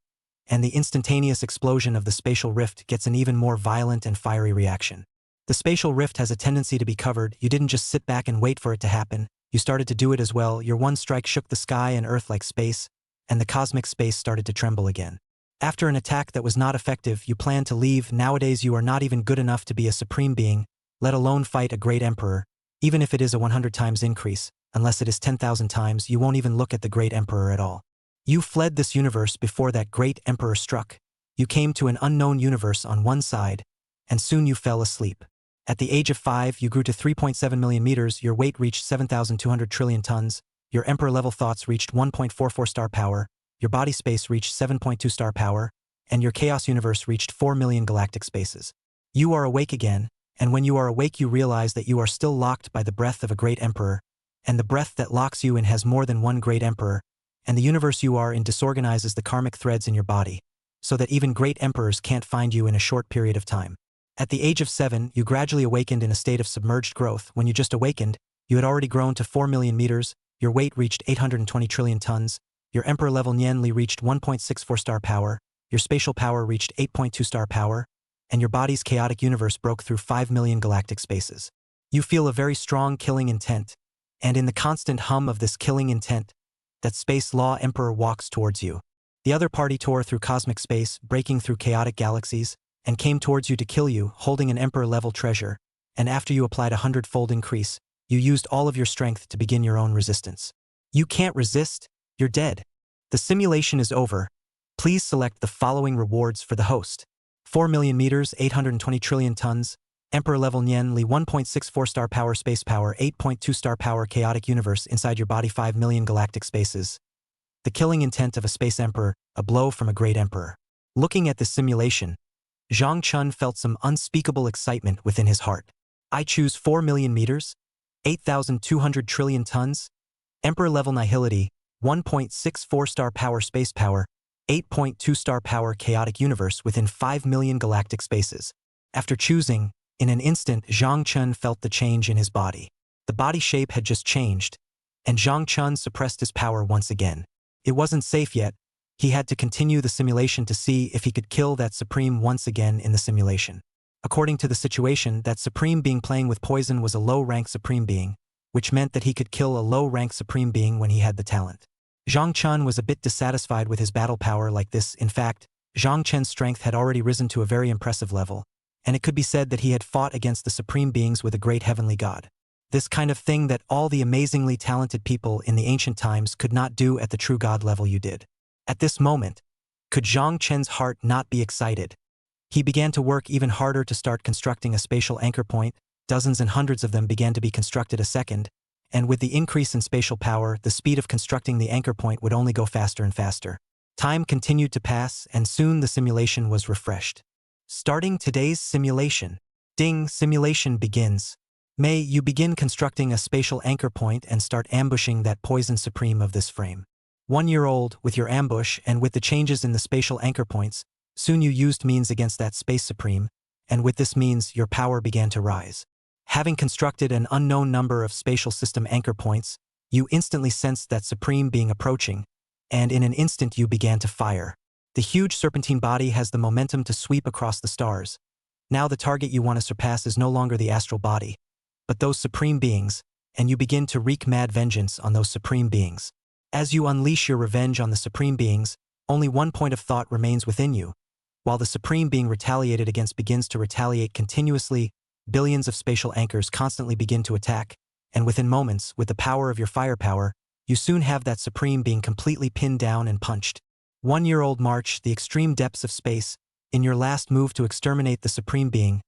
and the instantaneous explosion of the spatial rift gets an even more violent and fiery reaction. The spatial rift has a tendency to be covered. You didn't just sit back and wait for it to happen, you started to do it as well. Your one strike shook the sky and earth like space, and the cosmic space started to tremble again. After an attack that was not effective, you planned to leave. Nowadays you are not even good enough to be a supreme being, let alone fight a great emperor. Even if it is a 100 times increase, unless it is 10,000 times, you won't even look at the great emperor at all. You fled this universe before that great emperor struck. You came to an unknown universe on one side, and soon you fell asleep. At the age of 5, you grew to 3.7 million meters, your weight reached 7,200 trillion tons, your emperor-level thoughts reached 1.44 star power, your body space reached 7.2 star power, and your chaos universe reached 4 million galactic spaces. You are awake again, and when you are awake you realize that you are still locked by the breath of a great emperor, and the breath that locks you in has more than one great emperor, and the universe you are in disorganizes the karmic threads in your body, so that even great emperors can't find you in a short period of time. At the age of 7, you gradually awakened in a state of submerged growth. When you just awakened, you had already grown to 4 million meters, your weight reached 820 trillion tons, your emperor-level Nianli reached 1.64 star power, your spatial power reached 8.2 star power, and your body's chaotic universe broke through 5 million galactic spaces. You feel a very strong killing intent, and in the constant hum of this killing intent, that space law emperor walks towards you. The other party tore through cosmic space, breaking through chaotic galaxies, and came towards you to kill you, holding an emperor-level treasure, and after you applied a 100-fold increase, you used all of your strength to begin your own resistance. You can't resist, you're dead. The simulation is over. Please select the following rewards for the host. 4 million meters, 820 trillion tons, Emperor-level Nianli 1.64 star power space power 8.2 star power chaotic universe inside your body 5 million galactic spaces. The killing intent of a space emperor, a blow from a great emperor. Looking at this simulation, Zhang Chun felt some unspeakable excitement within his heart. I choose 4 million meters, 8,200 trillion tons, Emperor-level nihility, 1.64 star power space power, 8.2 star power chaotic universe within 5 million galactic spaces. After choosing, in an instant Zhang Chun felt the change in his body. The body shape had just changed, and Zhang Chun suppressed his power once again. It wasn't safe yet. He had to continue the simulation to see if he could kill that Supreme once again in the simulation. According to the situation, that Supreme being playing with poison was a low-rank Supreme being, which meant that he could kill a low-rank Supreme being when he had the talent. Zhang Chen was a bit dissatisfied with his battle power like this. In fact, Zhang Chen's strength had already risen to a very impressive level, and it could be said that he had fought against the supreme beings with a great heavenly god. This kind of thing that all the amazingly talented people in the ancient times could not do at the true god level you did. At this moment, could Zhang Chen's heart not be excited? He began to work even harder to start constructing a spatial anchor point. Dozens and hundreds of them began to be constructed a second, and with the increase in spatial power, the speed of constructing the anchor point would only go faster and faster. Time continued to pass, and soon the simulation was refreshed. Starting today's simulation. Ding, simulation begins. May you begin constructing a spatial anchor point and start ambushing that poison supreme of this frame. 1 year old, with your ambush and with the changes in the spatial anchor points, soon you used means against that space supreme, and with this means your power began to rise. Having constructed an unknown number of spatial system anchor points, you instantly sensed that supreme being approaching, and in an instant you began to fire. The huge serpentine body has the momentum to sweep across the stars. Now the target you want to surpass is no longer the astral body, but those supreme beings, and you begin to wreak mad vengeance on those supreme beings. As you unleash your revenge on the supreme beings, only one point of thought remains within you. While the supreme being retaliated against begins to retaliate continuously, billions of spatial anchors constantly begin to attack, and within moments, with the power of your firepower, you soon have that supreme being completely pinned down and punched. 1 year old march the extreme depths of space, in your last move to exterminate the supreme being,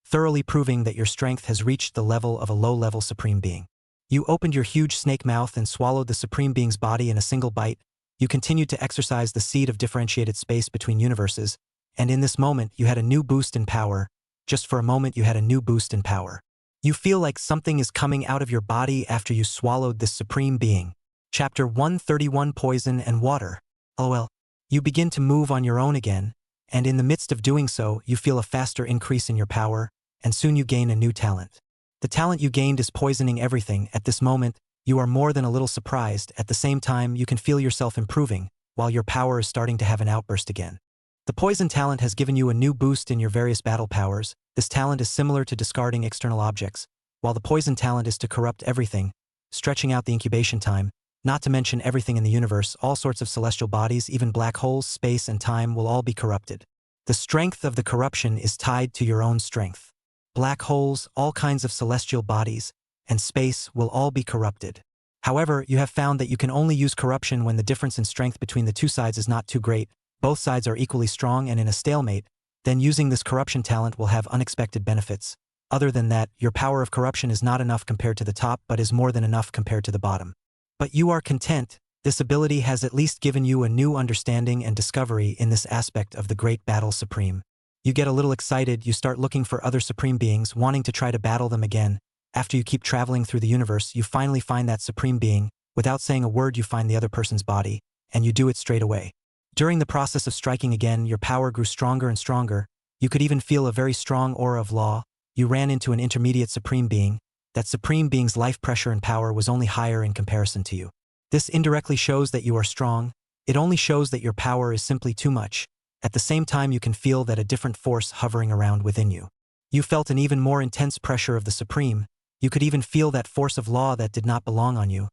thoroughly proving that your strength has reached the level of a low-level supreme being. You opened your huge snake mouth and swallowed the supreme being's body in a single bite. You continued to exercise the seed of differentiated space between universes, and in this moment you had a new boost in power. Just for a moment you had a new boost in power. You feel like something is coming out of your body after you swallowed this supreme being. Chapter 131 Poison and Water. LOL. You begin to move on your own again, and in the midst of doing so, you feel a faster increase in your power, and soon you gain a new talent. The talent you gained is poisoning everything. At this moment, you are more than a little surprised. At the same time, you can feel yourself improving, while your power is starting to have an outburst again. The poison talent has given you a new boost in your various battle powers. This talent is similar to discarding external objects, while the poison talent is to corrupt everything, stretching out the incubation time, not to mention everything in the universe. All sorts of celestial bodies, even black holes, space, and time will all be corrupted. The strength of the corruption is tied to your own strength. Black holes, all kinds of celestial bodies, and space will all be corrupted. However, you have found that you can only use corruption when the difference in strength between the two sides is not too great, both sides are equally strong and in a stalemate, then using this corruption talent will have unexpected benefits. Other than that, your power of corruption is not enough compared to the top but is more than enough compared to the bottom. But you are content. This ability has at least given you a new understanding and discovery in this aspect of the great battle supreme. You get a little excited, you start looking for other supreme beings, wanting to try to battle them again. After you keep traveling through the universe, you finally find that supreme being. Without saying a word, you find the other person's body, and you do it straight away. During the process of striking again, your power grew stronger and stronger. You could even feel a very strong aura of law. You ran into an intermediate supreme being. That supreme being's life pressure and power was only higher in comparison to you. This indirectly shows that you are strong. It only shows that your power is simply too much. At the same time, you can feel that a different force hovering around within you. You felt an even more intense pressure of the supreme. You could even feel that force of law that did not belong on you.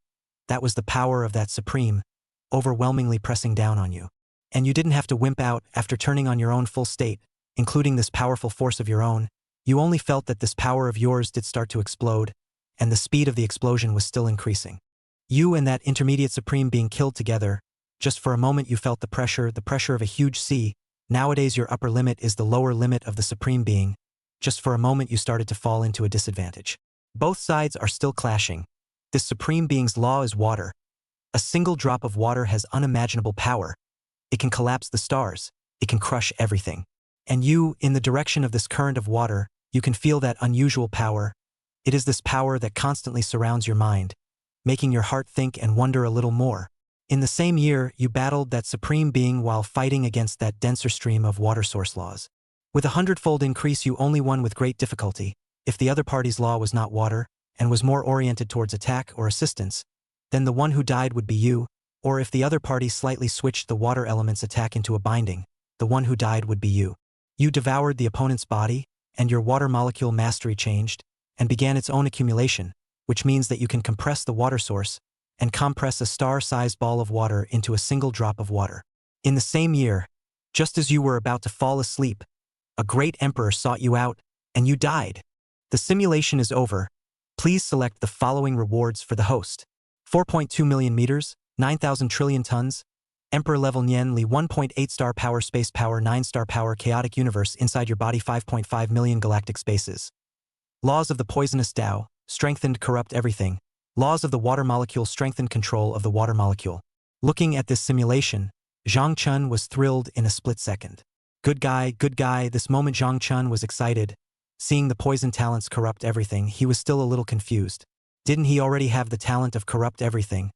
That was the power of that supreme, overwhelmingly pressing down on you. And you didn't have to wimp out after turning on your own full state, including this powerful force of your own. You only felt that this power of yours did start to explode, and the speed of the explosion was still increasing. You and that intermediate supreme being killed together. Just for a moment you felt the pressure of a huge sea. Nowadays your upper limit is the lower limit of the supreme being. Just for a moment you started to fall into a disadvantage. Both sides are still clashing. This supreme being's law is water. A single drop of water has unimaginable power. It can collapse the stars. It can crush everything. And you, in the direction of this current of water, you can feel that unusual power. It is this power that constantly surrounds your mind, making your heart think and wonder a little more. In the same year, you battled that supreme being while fighting against that denser stream of water source laws. With a 100-fold increase, you only won with great difficulty. If the other party's law was not water, and was more oriented towards attack or assistance, then the one who died would be you, or if the other party slightly switched the water element's attack into a binding, the one who died would be you. You devoured the opponent's body, and your water molecule mastery changed, and began its own accumulation, which means that you can compress the water source, and compress a star-sized ball of water into a single drop of water. In the same year, just as you were about to fall asleep, a great emperor sought you out, and you died. The simulation is over. Please select the following rewards for the host. 4.2 million meters, 9,000 trillion tons, Emperor level Nian Li 1.8 star power space power 9 star power chaotic universe inside your body 5.5 million galactic spaces. Laws of the poisonous Tao, strengthened corrupt everything. Laws of the water molecule strengthened control of the water molecule. Looking at this simulation, Zhang Chun was thrilled in a split second. Good guy, this moment Zhang Chun was excited. Seeing the poison talents corrupt everything, he was still a little confused. Didn't he already have the talent of corrupt everything?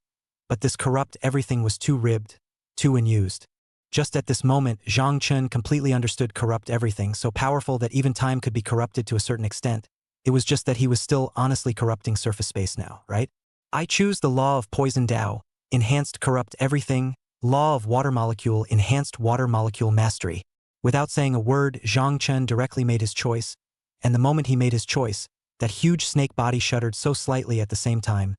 But this corrupt everything was too ribbed, too unused. Just at this moment, Zhang Chun completely understood corrupt everything, so powerful that even time could be corrupted to a certain extent. It was just that he was still honestly corrupting surface space now, right? I choose the law of poison Tao, enhanced corrupt everything, law of water molecule, enhanced water molecule mastery. Without saying a word, Zhang Chun directly made his choice, and the moment he made his choice, that huge snake body shuddered so slightly at the same time.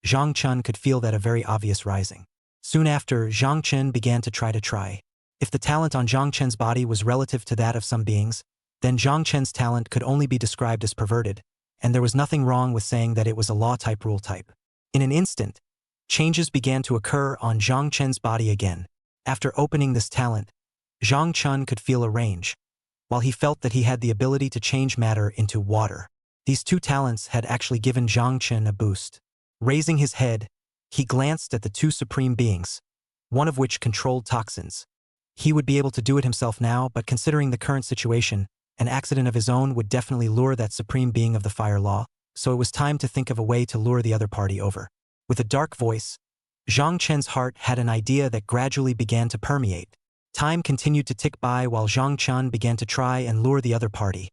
Zhang Chun could feel that a very obvious rising. Soon after, Zhang Chun began to try. If the talent on Zhang Chen's body was relative to that of some beings, then Zhang Chen's talent could only be described as perverted, and there was nothing wrong with saying that it was a law-type rule-type. In an instant, changes began to occur on Zhang Chen's body again. After opening this talent, Zhang Chun could feel a range, while he felt that he had the ability to change matter into water. These two talents had actually given Zhang Chun a boost. Raising his head, he glanced at the two supreme beings, one of which controlled toxins. He would be able to do it himself now, but considering the current situation, an accident of his own would definitely lure that supreme being of the fire law, so it was time to think of a way to lure the other party over. With a dark voice, Zhang Chen's heart had an idea that gradually began to permeate. Time continued to tick by while Zhang Chun began to try and lure the other party,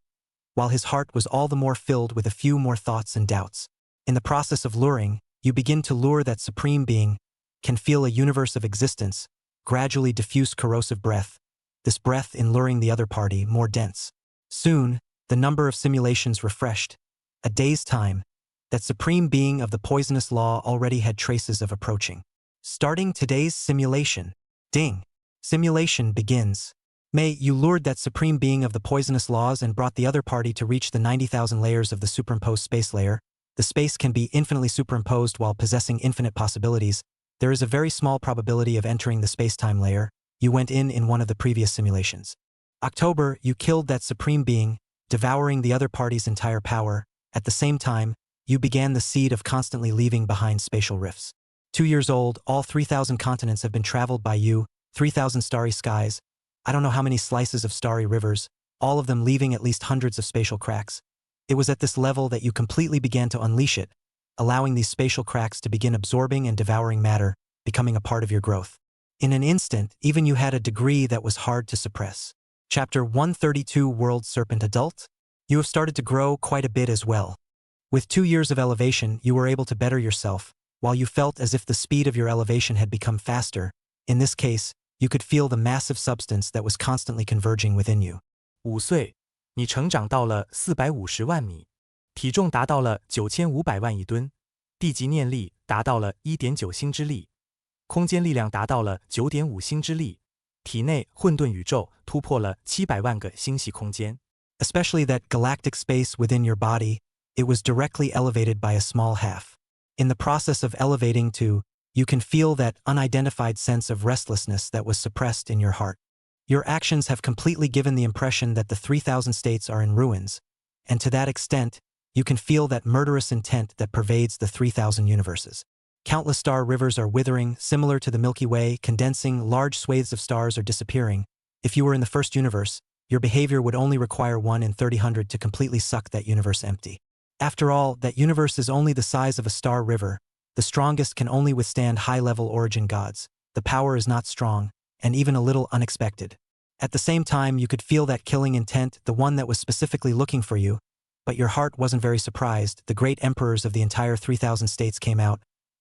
while his heart was all the more filled with a few more thoughts and doubts. In the process of luring, you begin to lure that supreme being, can feel a universe of existence, gradually diffuse corrosive breath, this breath in luring the other party more dense. Soon, the number of simulations refreshed. A day's time, that supreme being of the poisonous law already had traces of approaching. Starting today's simulation. Ding. Simulation begins. May you lured that supreme being of the poisonous laws and brought the other party to reach the 90,000 layers of the superimposed space layer. The space can be infinitely superimposed while possessing infinite possibilities. There is a very small probability of entering the space-time layer. You went in one of the previous simulations. October, you killed that supreme being, devouring the other party's entire power. At the same time, you began the seed of constantly leaving behind spatial rifts. 2 years old, all 3,000 continents have been traveled by you, 3,000 starry skies. I don't know how many slices of starry rivers, all of them leaving at least hundreds of spatial cracks. It was at this level that you completely began to unleash it, allowing these spatial cracks to begin absorbing and devouring matter, becoming a part of your growth. In an instant, even you had a degree that was hard to suppress. Chapter 132 World Serpent Adult? You have started to grow quite a bit as well. With 2 years of elevation, you were able to better yourself, while you felt as if the speed of your elevation had become faster. In this case, you could feel the massive substance that was constantly converging within you. 5岁，你成长到了450万米，体重达到了9500万亿吨，地级念力达到了1.9星之力，空间力量达到了9.5星之力，体内混沌宇宙突破了700万个星系空间。Especially that galactic space within your body, it was directly elevated by a small half. In the process of elevating to, you can feel that unidentified sense of restlessness that was suppressed in your heart. Your actions have completely given the impression that the 3,000 states are in ruins, and to that extent, you can feel that murderous intent that pervades the 3,000 universes. Countless star rivers are withering, similar to the Milky Way, condensing, large swathes of stars are disappearing. If you were in the first universe, your behavior would only require 1 in 30,000 to completely suck that universe empty. After all, that universe is only the size of a star river. The strongest can only withstand high-level origin gods. The power is not strong, and even a little unexpected. At the same time, you could feel that killing intent, the one that was specifically looking for you, but your heart wasn't very surprised. The great emperors of the entire 3,000 states came out.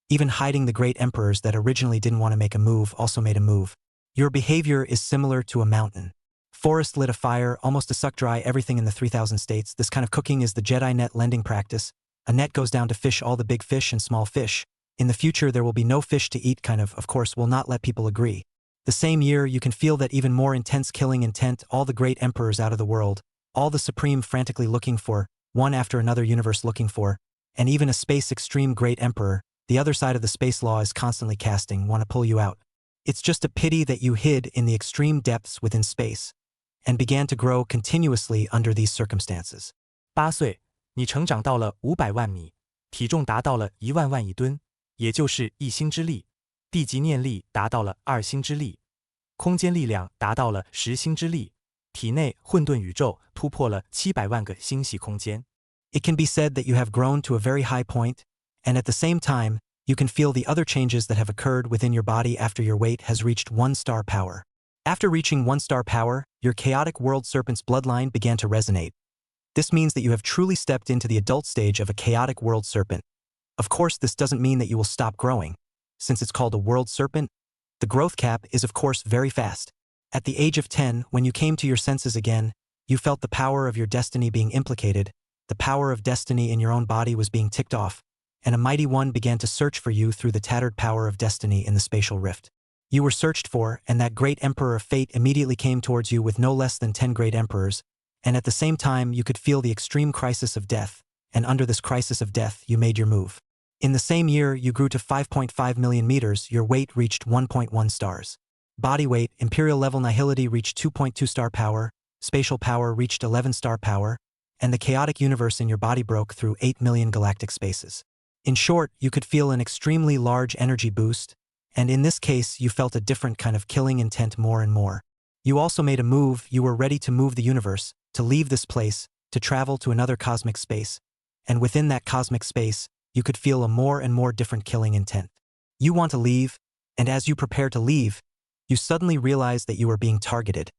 Even hiding the great emperors that originally didn't want to make a move also made a move. Your behavior is similar to a mountain. Forest lit a fire, almost to suck dry everything in the 3,000 states. This kind of cooking is the Jedi net lending practice. A net goes down to fish all the big fish and small fish. In the future, there will be no fish to eat of course, will not let people agree. The same year, you can feel that even more intense killing intent, all the great emperors out of the world, all the supreme frantically looking for, one after another universe looking for, and even a space extreme great emperor, the other side of the space law is constantly casting, want to pull you out. It's just a pity that you hid in the extreme depths within space, and began to grow continuously under these circumstances. 8岁，你成长到了500万米，体重达到了1万万亿吨，也就是1星之力，地级念力达到了2星之力，空间力量达到了10星之力，体内混沌宇宙突破了700万个星系空间。It can be said that you have grown to a very high point, and at the same time, you can feel the other changes that have occurred within your body after your weight has reached 1-star power. After reaching 1-star power, your chaotic world serpent's bloodline began to resonate. This means that you have truly stepped into the adult stage of a chaotic world serpent. Of course, this doesn't mean that you will stop growing. Since it's called a world serpent, the growth cap is of course very fast. At the age of 10, when you came to your senses again, you felt the power of your destiny being implicated, the power of destiny in your own body was being ticked off, and a mighty one began to search for you through the tattered power of destiny in the spatial rift. You were searched for, and that great emperor of fate immediately came towards you with no less than 10 great emperors, and at the same time you could feel the extreme crisis of death, and under this crisis of death you made your move. In the same year, you grew to 5.5 million meters, your weight reached 1.1 stars. Body weight, imperial level nihility reached 2.2 star power, spatial power reached 11 star power, and the chaotic universe in your body broke through 8 million galactic spaces. In short, you could feel an extremely large energy boost, and in this case, you felt a different kind of killing intent more and more. You also made a move, you were ready to move the universe, to leave this place, to travel to another cosmic space, and within that cosmic space, you could feel a more and more different killing intent. You want to leave, and as you prepare to leave, you suddenly realize that you are being targeted,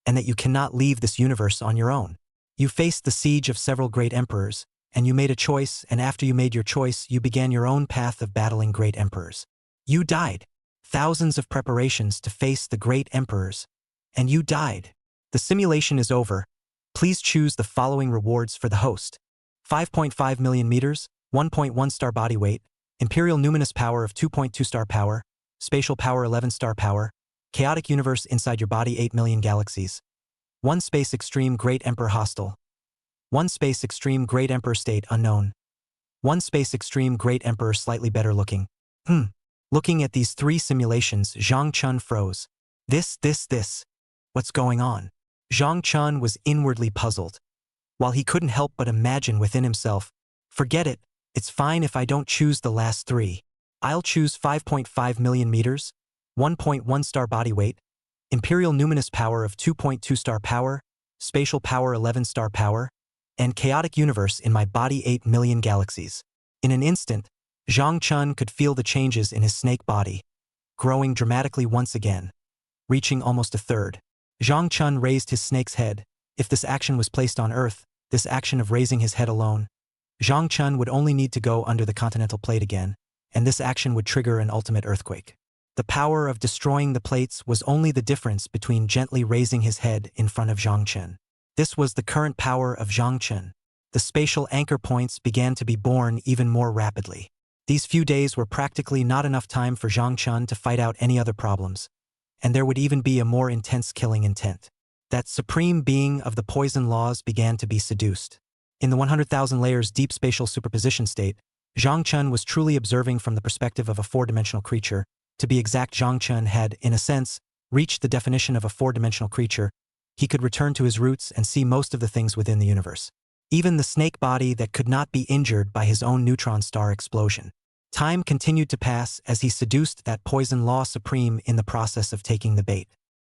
and that you cannot leave this universe on your own. You faced the siege of several great emperors, and you made a choice, and after you made your choice, you began your own path of battling great emperors. You died. Thousands of preparations to face the great emperors, and you died. The simulation is over. Please choose the following rewards for the host. 5.5 million meters, 1.1 star body weight, imperial numinous power of 2.2 star power, spatial power 11 star power, chaotic universe inside your body 8 million galaxies. 1 space extreme great emperor hostile. 1 space extreme great emperor state unknown. 1 space extreme great emperor slightly better looking. Looking at these 3 simulations, Zhang Chun froze. This. What's going on? Zhang Chun was inwardly puzzled. While he couldn't help but imagine within himself, forget it, it's fine if I don't choose the last 3. I'll choose 5.5 million meters, 1.1 star body weight, imperial numinous power of 2.2 star power, spatial power 11 star power, and chaotic universe in my body 8 million galaxies. In an instant, Zhang Chun could feel the changes in his snake body, growing dramatically once again, reaching almost a third. Zhang Chun raised his snake's head. If this action was placed on Earth, this action of raising his head alone, Zhang Chun would only need to go under the continental plate again, and this action would trigger an ultimate earthquake. The power of destroying the plates was only the difference between gently raising his head in front of Zhang Chun. This was the current power of Zhang Chun. The spatial anchor points began to be born even more rapidly. These few days were practically not enough time for Zhang Chun to fight out any other problems, and there would even be a more intense killing intent. That supreme being of the poison laws began to be seduced. In the 100,000 layers deep spatial superposition state, Zhang Chun was truly observing from the perspective of a 4-dimensional creature. To be exact, Zhang Chun had, in a sense, reached the definition of a 4-dimensional creature. He could return to his roots and see most of the things within the universe. Even the snake body that could not be injured by his own neutron star explosion. Time continued to pass as he seduced that poison law supreme in the process of taking the bait.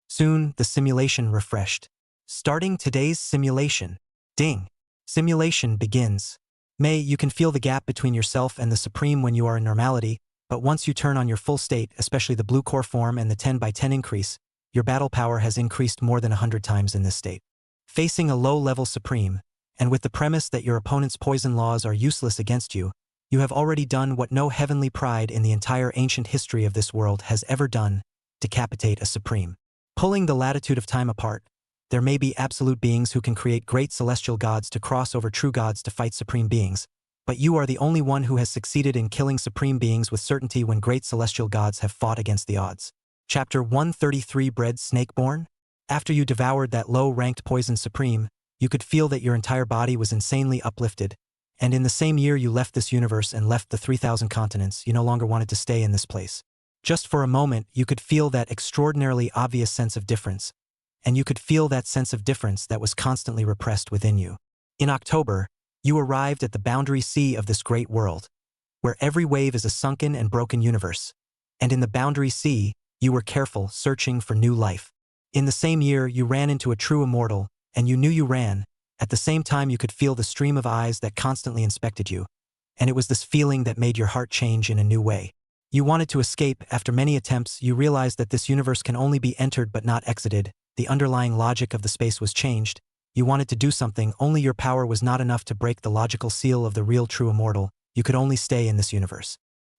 Soon, the simulation refreshed. Starting today's simulation. Ding. Simulation begins. You can feel the gap between yourself and the supreme when you are in normality, but once you turn on your full state, especially the blue core form and the 10 by 10 increase, your battle power has increased more than 100 times in this state. Facing a low-level supreme, and with the premise that your opponent's poison laws are useless against you, you have already done what no heavenly pride in the entire ancient history of this world has ever done, decapitate a supreme. Pulling the latitude of time apart, there may be absolute beings who can create great celestial gods to cross over true gods to fight supreme beings, but you are the only one who has succeeded in killing supreme beings with certainty when great celestial gods have fought against the odds. Chapter 133 Bred Snakeborn? After you devoured that low-ranked poison supreme, you could feel that your entire body was insanely uplifted, and in the same year you left this universe and left the 3,000 continents, you no longer wanted to stay in this place. Just for a moment, you could feel that extraordinarily obvious sense of difference, and you could feel that sense of difference that was constantly repressed within you. In October, you arrived at the boundary sea of this great world, where every wave is a sunken and broken universe, and in the boundary sea, you were careful, searching for new life. In the same year, you ran into a true immortal, and you knew you ran. At the same time, you could feel the stream of eyes that constantly inspected you, and it was this feeling that made your heart change in a new way. You wanted to escape. After many attempts, you realized that this universe can only be entered but not exited. The underlying logic of the space was changed. You wanted to do something, only your power was not enough to break the logical seal of the real true immortal. You could only stay in this universe.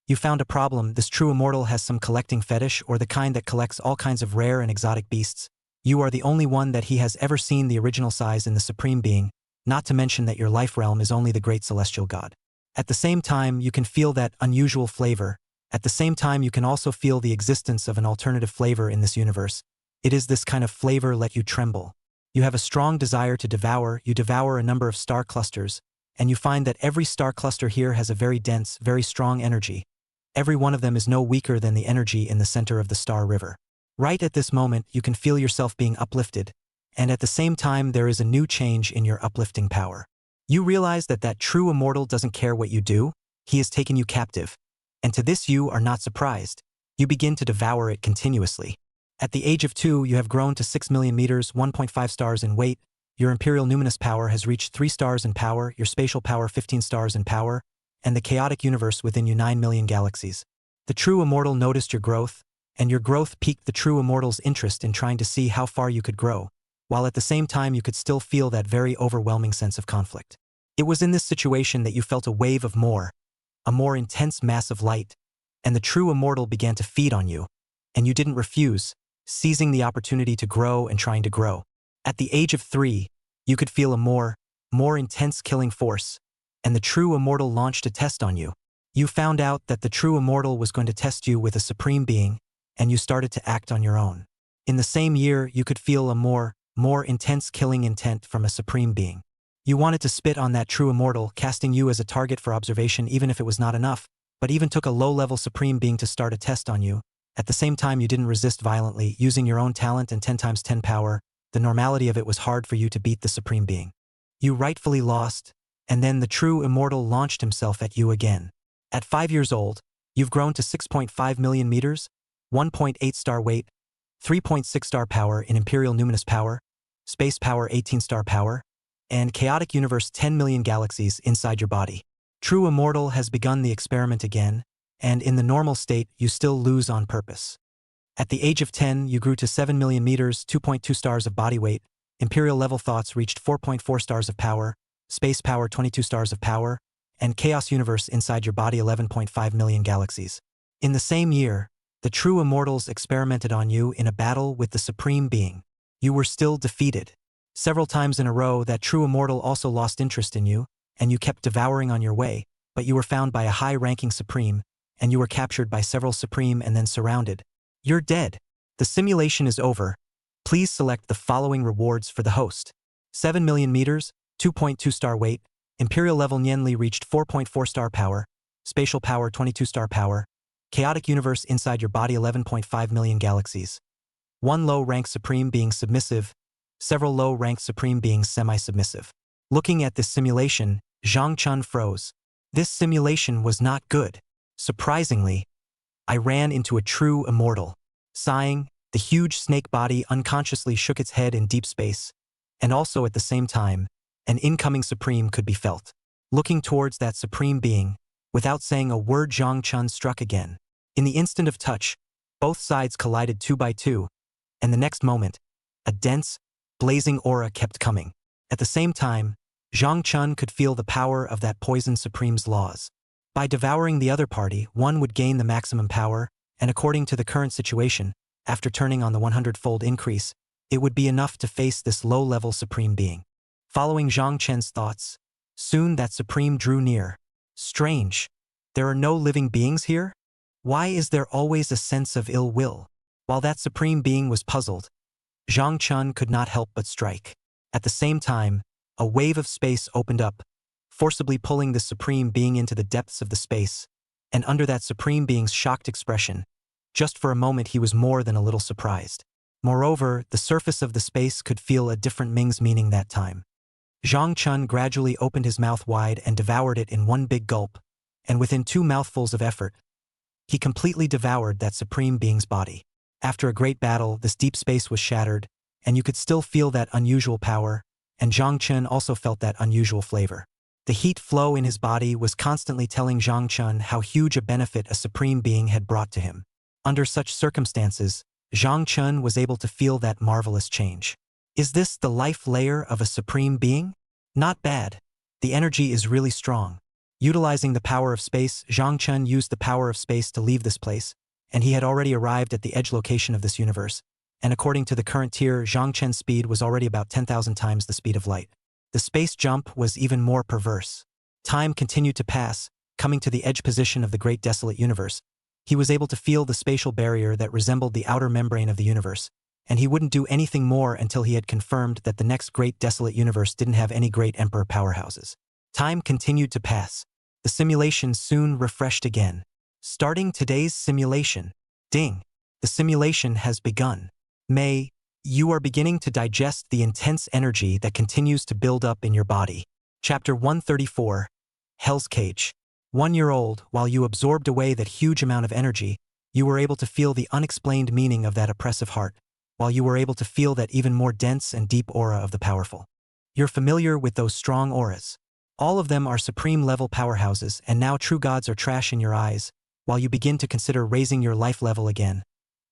You found a problem. This true immortal has some collecting fetish, or the kind that collects all kinds of rare and exotic beasts. You are the only one that he has ever seen the original size in the Supreme Being, not to mention that your life realm is only the great celestial god. At the same time, you can feel that unusual flavor. At the same time, you can also feel the existence of an alternative flavor in this universe. It is this kind of flavor let you tremble. You have a strong desire to devour. You devour a number of star clusters, and you find that every star cluster here has a very dense, very strong energy. Every one of them is no weaker than the energy in the center of the star river. Right at this moment, you can feel yourself being uplifted, and at the same time there is a new change in your uplifting power. You realize that that true immortal doesn't care what you do. He has taken you captive, and to this you are not surprised. You begin to devour it continuously. At the age of 2, you have grown to 6 million meters, 1.5 stars in weight. Your imperial numinous power has reached 3 stars in power, your spatial power 15 stars in power, and the chaotic universe within you 9 million galaxies. The true immortal noticed your growth, and your growth piqued the true immortal's interest in trying to see how far you could grow, while at the same time you could still feel that very overwhelming sense of conflict. It was in this situation that you felt a wave of a more intense mass of light, and the true immortal began to feed on you, and you didn't refuse, seizing the opportunity to grow and trying to grow. At the age of 3, you could feel a more intense killing force, and the true immortal launched a test on you. You found out that the true immortal was going to test you with a supreme being, and you started to act on your own. In the same year, you could feel a more intense killing intent from a supreme being. You wanted to spit on that true immortal, casting you as a target for observation even if it was not enough, but even took a low-level supreme being to start a test on you. At the same time, you didn't resist violently, using your own talent and 10 times 10 power. The normality of it was hard for you to beat the supreme being. You rightfully lost, and then the true immortal launched himself at you again. At 5 years old, you've grown to 6.5 million meters, 1.8 star weight, 3.6 star power in imperial numinous power, space power 18 star power, and chaotic universe 10 million galaxies inside your body. True immortal has begun the experiment again, and in the normal state, you still lose on purpose. At the age of 10, you grew to 7 million meters, 2.2 stars of body weight, imperial level thoughts reached 4.4 stars of power, space power 22 stars of power, and chaos universe inside your body 11.5 million galaxies. In the same year, the true immortals experimented on you in a battle with the supreme being. You were still defeated. Several times in a row, that true immortal also lost interest in you, and you kept devouring on your way, but you were found by a high-ranking supreme, and you were captured by several supreme and then surrounded. You're dead. The simulation is over. Please select the following rewards for the host. 7 million meters, 2.2 star weight, imperial level Nianli reached 4.4 star power, spatial power 22 star power, chaotic universe inside your body 11.5 million galaxies. 1 low-ranked supreme being submissive, several low-ranked supreme beings semi-submissive. Looking at this simulation, Zhang Chun froze. This simulation was not good. Surprisingly, I ran into a true immortal. Sighing, the huge snake body unconsciously shook its head in deep space, and also at the same time, an incoming supreme could be felt. Looking towards that supreme being, without saying a word, Zhang Chun struck again. In the instant of touch, both sides collided 2 by 2, and the next moment, a dense, blazing aura kept coming. At the same time, Zhang Chun could feel the power of that poison supreme's laws. By devouring the other party, one would gain the maximum power, and according to the current situation, after turning on the 100-fold increase, it would be enough to face this low-level supreme being. Following Zhang Chen's thoughts, soon that supreme drew near. Strange. There are no living beings here? Why is there always a sense of ill will? While that supreme being was puzzled, Zhang Chun could not help but strike. At the same time, a wave of space opened up, forcibly pulling the supreme being into the depths of the space, and under that supreme being's shocked expression, just for a moment he was more than a little surprised. Moreover, the surface of the space could feel a different Ming's meaning that time. Zhang Chun gradually opened his mouth wide and devoured it in one big gulp, and within 2 mouthfuls of effort, he completely devoured that supreme being's body. After a great battle, this deep space was shattered, and you could still feel that unusual power, and Zhang Chun also felt that unusual flavor. The heat flow in his body was constantly telling Zhang Chun how huge a benefit a supreme being had brought to him. Under such circumstances, Zhang Chun was able to feel that marvelous change. Is this the life layer of a supreme being? Not bad. The energy is really strong. Utilizing the power of space, Zhang Chun used the power of space to leave this place, and he had already arrived at the edge location of this universe, and according to the current tier, Zhang Chun's speed was already about 10,000 times the speed of light. The space jump was even more perverse. Time continued to pass, coming to the edge position of the great desolate universe. He was able to feel the spatial barrier that resembled the outer membrane of the universe, and he wouldn't do anything more until he had confirmed that the next great desolate universe didn't have any great emperor powerhouses. Time continued to pass. The simulation soon refreshed again. Starting today's simulation. Ding! The simulation has begun. May, you are beginning to digest the intense energy that continues to build up in your body. Chapter 134, Hell's Cage. 1 year old, while you absorbed away that huge amount of energy, you were able to feel the unexplained meaning of that oppressive heart, while you were able to feel that even more dense and deep aura of the powerful. You're familiar with those strong auras. All of them are supreme level powerhouses, and now true gods are trash in your eyes, while you begin to consider raising your life level again,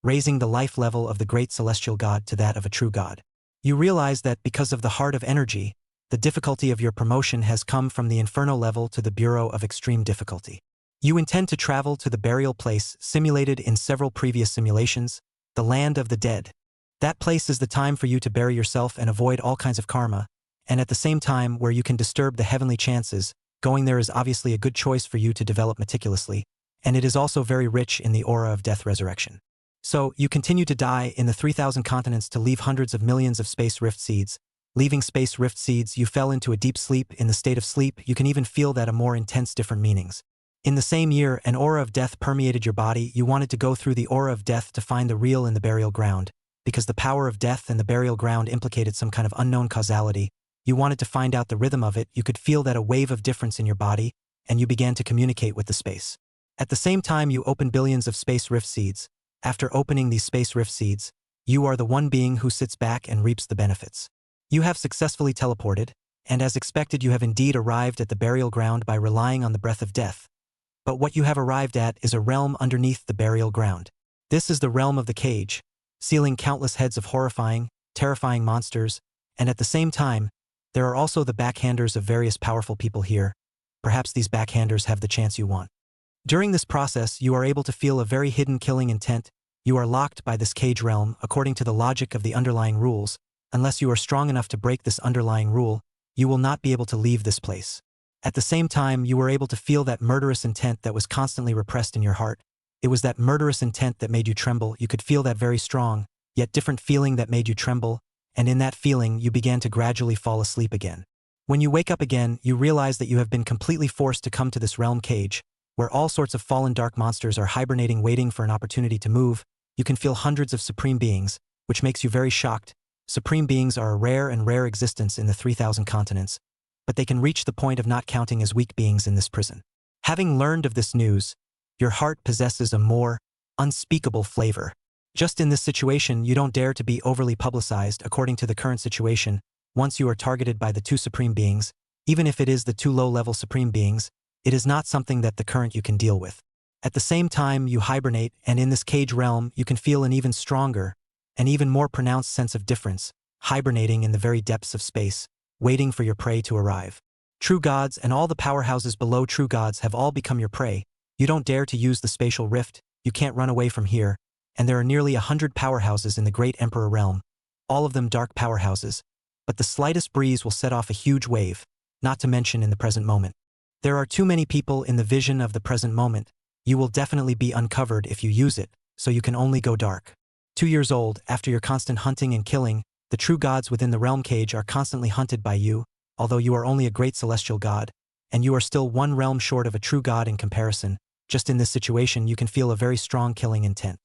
raising the life level of the great celestial god to that of a true god. You realize that because of the heart of energy, the difficulty of your promotion has come from the inferno level to the bureau of extreme difficulty. You intend to travel to the burial place simulated in several previous simulations, the land of the dead. That place is the time for you to bury yourself and avoid all kinds of karma, and at the same time where you can disturb the heavenly chances. Going there is obviously a good choice for you to develop meticulously, and it is also very rich in the aura of death resurrection. So, you continue to die in the 3,000 continents to leave hundreds of millions of space rift seeds. Leaving space rift seeds, you fell into a deep sleep. In the state of sleep, you can even feel that a more intense different meanings. In the same year, an aura of death permeated your body. You wanted to go through the aura of death to find the real in the burial ground, because the power of death and the burial ground implicated some kind of unknown causality. You wanted to find out the rhythm of it. You could feel that a wave of difference in your body, and you began to communicate with the space. At the same time, you opened billions of space rift seeds. After opening these space rift seeds, you are the one being who sits back and reaps the benefits. You have successfully teleported, and as expected you have indeed arrived at the burial ground by relying on the breath of death. But what you have arrived at is a realm underneath the burial ground. This is the realm of the cage, sealing countless heads of horrifying, terrifying monsters, and at the same time, there are also the backhanders of various powerful people here. Perhaps these backhanders have the chance you want. During this process, you are able to feel a very hidden killing intent. You are locked by this cage realm according to the logic of the underlying rules. Unless you are strong enough to break this underlying rule, you will not be able to leave this place. At the same time, you were able to feel that murderous intent that was constantly repressed in your heart. It was that murderous intent that made you tremble. You could feel that very strong, yet different feeling that made you tremble, and in that feeling, you began to gradually fall asleep again. When you wake up again, you realize that you have been completely forced to come to this realm cage, where all sorts of fallen dark monsters are hibernating waiting for an opportunity to move. You can feel hundreds of supreme beings, which makes you very shocked. Supreme beings are a rare existence in the 3,000 continents, but they can reach the point of not counting as weak beings in this prison. Having learned of this news, your heart possesses a more unspeakable flavor. Just in this situation, you don't dare to be overly publicized according to the current situation. Once you are targeted by the 2 supreme beings, even if it is the 2 low-level supreme beings, it is not something that the current you can deal with. At the same time, you hibernate, and in this cage realm, you can feel an even stronger, an even more pronounced sense of difference, hibernating in the very depths of space, waiting for your prey to arrive. True gods and all the powerhouses below true gods have all become your prey. You don't dare to use the spatial rift, you can't run away from here, and there are nearly 100 powerhouses in the great emperor realm, all of them dark powerhouses, but the slightest breeze will set off a huge wave, not to mention in the present moment. There are too many people in the vision of the present moment. You will definitely be uncovered if you use it, so you can only go dark. 2 years old, after your constant hunting and killing, the true gods within the realm cage are constantly hunted by you, although you are only a great celestial god, and you are still one realm short of a true god in comparison. Just in this situation, you can feel a very strong killing intent.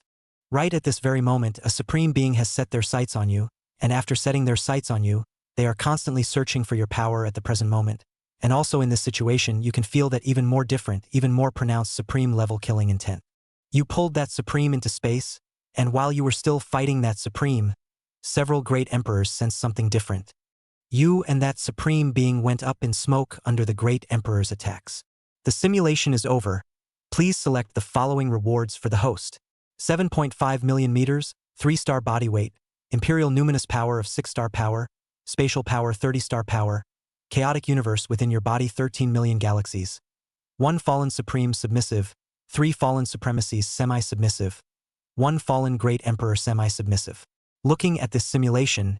Right at this very moment, a supreme being has set their sights on you, and after setting their sights on you, they are constantly searching for your power at the present moment. And also in this situation, you can feel that even more different, even more pronounced supreme level killing intent. You pulled that supreme into space, and while you were still fighting that supreme, several great emperors sensed something different. You and that supreme being went up in smoke under the great emperor's attacks. The simulation is over. Please select the following rewards for the host. 7.5 million meters, 3-star body weight, imperial numinous power of 6-star power, spatial power 30-star power, chaotic universe within your body 13 million galaxies. 1 fallen supreme submissive, 3 fallen supremacies semi-submissive, 1 fallen great emperor semi-submissive. Looking at this simulation,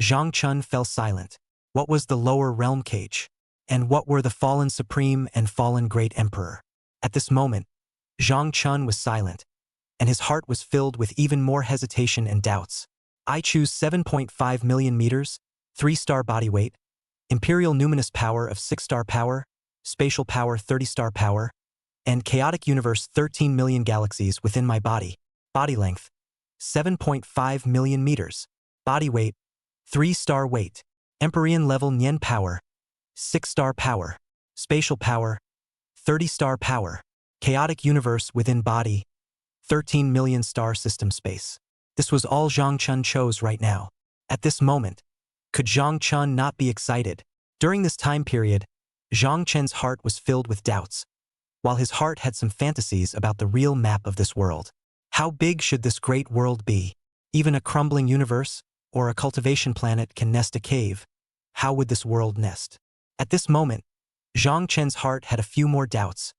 Zhang Chun fell silent. What was the lower realm cage? And what were the fallen supreme and fallen great emperor? At this moment, Zhang Chun was silent, and his heart was filled with even more hesitation and doubts. I choose 7.5 million meters, 3-star body weight, imperial numinous power of 6-star power, spatial power 30-star power, and chaotic universe 13 million galaxies within my body. Body length, 7.5 million meters. Body weight, 3-star weight. Empyrean level Nian power, 6-star power. Spatial power, 30-star power. Chaotic universe within body, 13 million star system space. This was all Zhang Chun chose right now. At this moment, could Zhang Chun not be excited? During this time period, Zhang Chen's heart was filled with doubts, while his heart had some fantasies about the real map of this world. How big should this great world be? Even a crumbling universe or a cultivation planet can nest a cave. How would this world nest? At this moment, Zhang Chen's heart had a few more doubts,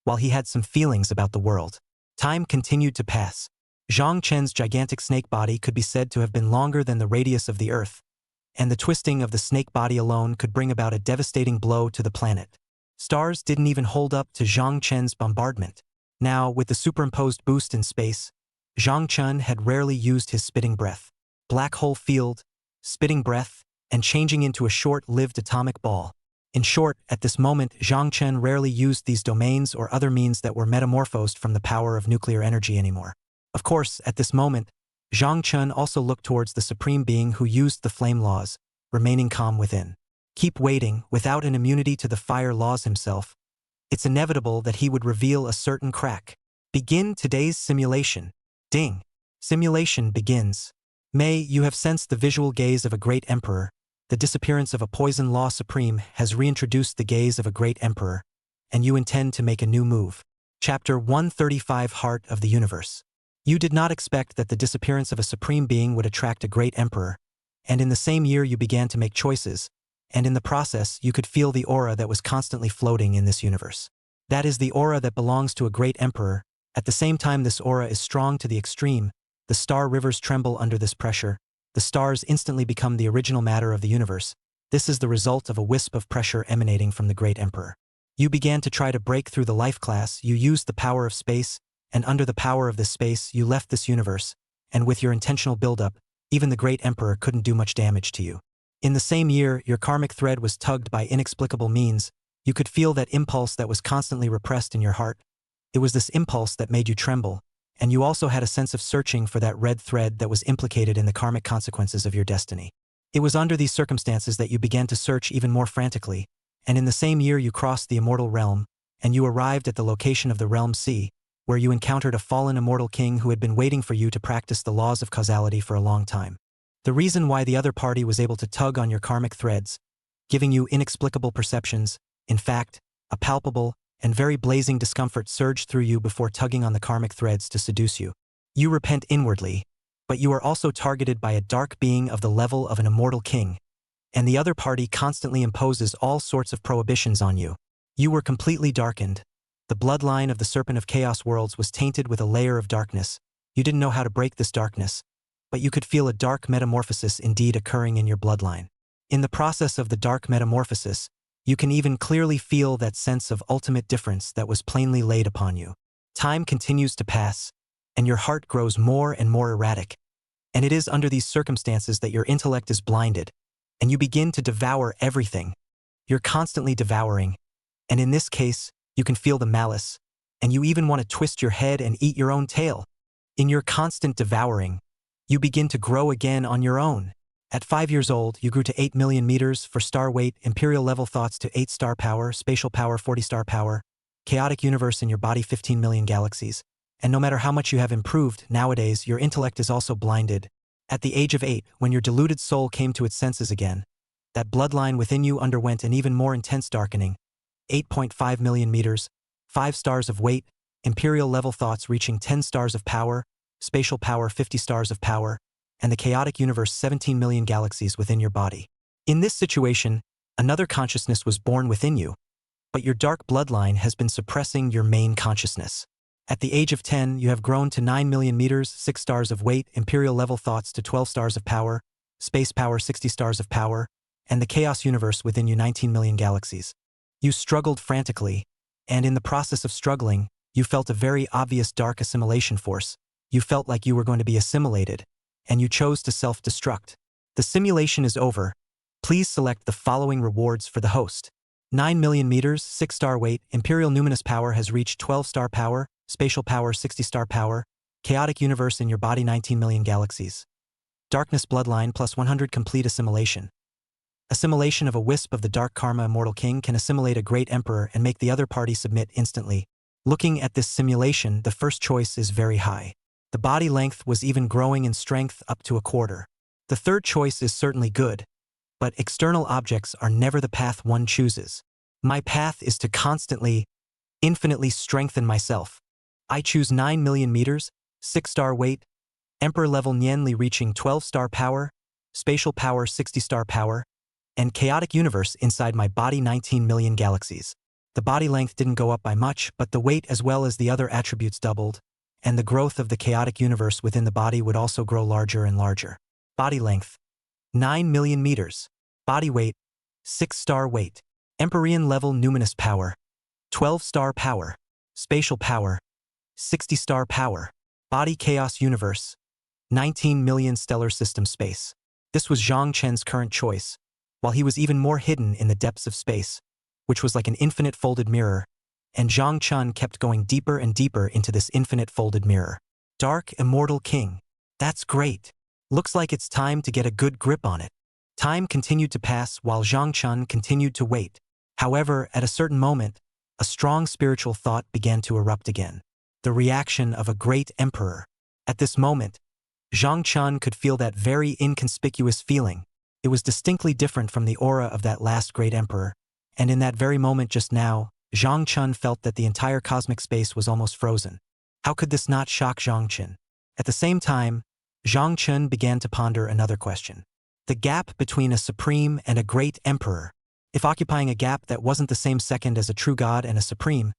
while he had some feelings about the world. Time continued to pass. Zhang Chen's gigantic snake body could be said to have been longer than the radius of the Earth, and the twisting of the snake body alone could bring about a devastating blow to the planet. Stars didn't even hold up to Zhang Chen's bombardment. Now, with the superimposed boost in space, Zhang Chun had rarely used his spitting breath. Black hole field, spitting breath, and changing into a short-lived atomic ball. In short, at this moment, Zhang Chen rarely used these domains or other means that were metamorphosed from the power of nuclear energy anymore. Of course, at this moment, Zhang Chun also looked towards the supreme being who used the flame laws, remaining calm within. Keep waiting, without an immunity to the fire laws himself. It's inevitable that he would reveal a certain crack. Begin today's simulation. Ding. Simulation begins. May you have sensed the visual gaze of a great emperor. The disappearance of a poison law supreme has reintroduced the gaze of a great emperor, and you intend to make a new move. Chapter 135 Heart of the Universe. You did not expect that the disappearance of a supreme being would attract a great emperor, and in the same year you began to make choices, and in the process you could feel the aura that was constantly floating in this universe. That is the aura that belongs to a great emperor. At the same time this aura is strong to the extreme, the star rivers tremble under this pressure, the stars instantly become the original matter of the universe. This is the result of a wisp of pressure emanating from the great emperor. You began to try to break through the life class, you used the power of space, and under the power of this space you left this universe, and with your intentional buildup, even the great emperor couldn't do much damage to you. In the same year, your karmic thread was tugged by inexplicable means. You could feel that impulse that was constantly repressed in your heart. It was this impulse that made you tremble, and you also had a sense of searching for that red thread that was implicated in the karmic consequences of your destiny. It was under these circumstances that you began to search even more frantically, and in the same year you crossed the immortal realm, and you arrived at the location of the realm C, where you encountered a fallen immortal king who had been waiting for you to practice the laws of causality for a long time. The reason why the other party was able to tug on your karmic threads, giving you inexplicable perceptions, in fact, a palpable and very blazing discomfort surged through you before tugging on the karmic threads to seduce you. You repent inwardly, but you are also targeted by a dark being of the level of an immortal king, and the other party constantly imposes all sorts of prohibitions on you. You were completely darkened. The bloodline of the Serpent of Chaos Worlds was tainted with a layer of darkness. You didn't know how to break this darkness, but you could feel a dark metamorphosis indeed occurring in your bloodline. In the process of the dark metamorphosis, You can even clearly feel that sense of ultimate difference that was plainly laid upon you. Time continues to pass, and your heart grows more and more erratic. And it is under these circumstances that your intellect is blinded, and you begin to devour everything. You're constantly devouring, and in this case, you can feel the malice, and you even want to twist your head and eat your own tail. In your constant devouring, you begin to grow again on your own. At 5 years old, you grew to 8 million meters for star weight, imperial level thoughts to 8 star power, spatial power 40 star power, chaotic universe in your body 15 million galaxies. And no matter how much you have improved, nowadays your intellect is also blinded. At the age of 8, when your deluded soul came to its senses again, that bloodline within you underwent an even more intense darkening. 8.5 million meters, 5 stars of weight, imperial level thoughts reaching 10 stars of power, spatial power 50 stars of power, and the chaotic universe 17 million galaxies within your body. In this situation, another consciousness was born within you, but your dark bloodline has been suppressing your main consciousness. At the age of 10, you have grown to 9 million meters, 6 stars of weight, imperial level thoughts to 12 stars of power, space power 60 stars of power, and the chaos universe within you 19 million galaxies. You struggled frantically, and in the process of struggling, you felt a very obvious dark assimilation force. You felt like you were going to be assimilated, and you chose to self-destruct. The simulation is over. Please select the following rewards for the host. 9 million meters, 6 star weight, imperial numinous power has reached 12 star power, spatial power 60 star power, chaotic universe in your body 19 million galaxies. Darkness bloodline plus 100 complete assimilation. Assimilation of a wisp of the dark karma immortal king can assimilate a great emperor and make the other party submit instantly. Looking at this simulation, the first choice is very high. The body length was even growing in strength up to a quarter. The third choice is certainly good, but external objects are never the path one chooses. My path is to constantly, infinitely strengthen myself. I choose 9 million meters, 6 star weight, emperor level Nianli reaching 12 star power, spatial power 60 star power, and chaotic universe inside my body 19 million galaxies. The body length didn't go up by much, but the weight as well as the other attributes doubled, and the growth of the chaotic universe within the body would also grow larger and larger. Body length, 9 million meters. Body weight, 6 star weight. Empyrean level numinous power, 12 star power. Spatial power, 60 star power. Body chaos universe, 19 million stellar system space. This was Zhang Chen's current choice, while he was even more hidden in the depths of space, which was like an infinite folded mirror, and Zhang Chen kept going deeper and deeper into this infinite folded mirror. Dark Immortal King. That's great. Looks like it's time to get a good grip on it. Time continued to pass while Zhang Chen continued to wait. However, at a certain moment, a strong spiritual thought began to erupt again. The reaction of a great emperor. At this moment, Zhang Chen could feel that very inconspicuous feeling. It was distinctly different from the aura of that last great emperor, and in that very moment just now, Zhang Chen felt that the entire cosmic space was almost frozen. How could this not shock Zhang Chen? At the same time, Zhang Chen began to ponder another question. The gap between a supreme and a great emperor. If occupying a gap that wasn't the same second as a true god and a supreme,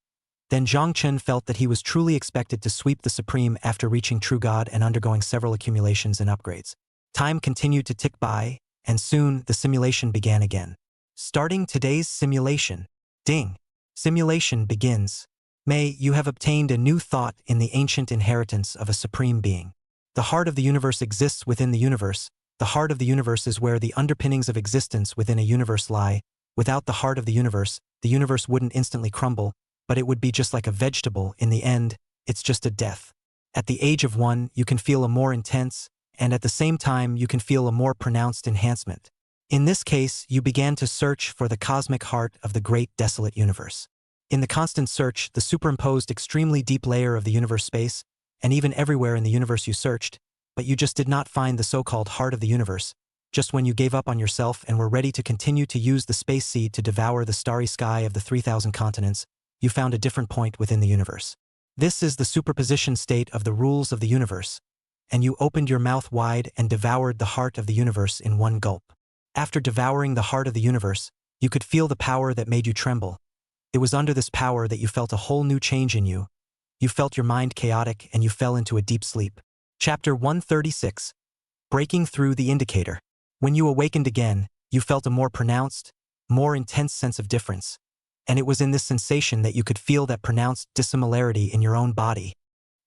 then Zhang Chen felt that he was truly expected to sweep the supreme after reaching true god and undergoing several accumulations and upgrades. Time continued to tick by, and soon the simulation began again. Starting today's simulation. Ding. Simulation begins. May you have obtained a new thought in the ancient inheritance of a supreme being. The heart of the universe exists within the universe. The heart of the universe is where the underpinnings of existence within a universe lie. Without the heart of the universe wouldn't instantly crumble, but it would be just like a vegetable. In the end, it's just a death. At the age of 1, you can feel a more intense, and at the same time you can feel a more pronounced enhancement. In this case, you began to search for the cosmic heart of the great desolate universe. In the constant search, the superimposed extremely deep layer of the universe space, and even everywhere in the universe you searched, but you just did not find the so-called heart of the universe. Just when you gave up on yourself and were ready to continue to use the space seed to devour the starry sky of the 3,000 continents, you found a different point within the universe. This is the superposition state of the rules of the universe, and you opened your mouth wide and devoured the heart of the universe in one gulp. After devouring the heart of the universe, you could feel the power that made you tremble. It was under this power that you felt a whole new change in you. You felt your mind chaotic and you fell into a deep sleep. Chapter 136. Breaking through the indicator. When you awakened again, you felt a more pronounced, more intense sense of difference. And it was in this sensation that you could feel that pronounced dissimilarity in your own body.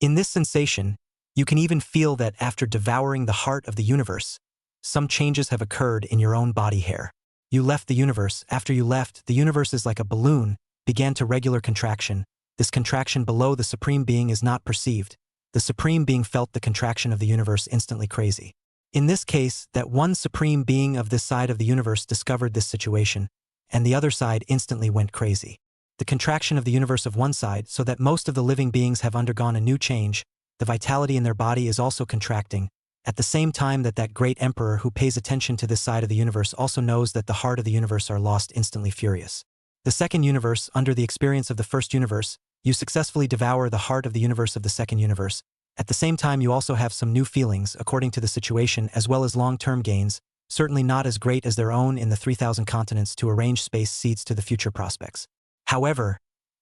In this sensation, you can even feel that after devouring the heart of the universe, some changes have occurred in your own body hair. You left the universe. After you left, the universe is like a balloon, began to regular contraction. This contraction below the Supreme Being is not perceived. The Supreme Being felt the contraction of the universe instantly crazy. In this case, that one Supreme Being of this side of the universe discovered this situation, and the other side instantly went crazy. The contraction of the universe of one side, so that most of the living beings have undergone a new change, the vitality in their body is also contracting, at the same time that that great emperor who pays attention to this side of the universe also knows that the heart of the universe are lost instantly furious. The second universe, under the experience of the first universe, you successfully devour the heart of the universe of the second universe. At the same time you also have some new feelings according to the situation as well as long-term gains, certainly not as great as their own in the 3,000 continents to arrange space seeds to the future prospects. However,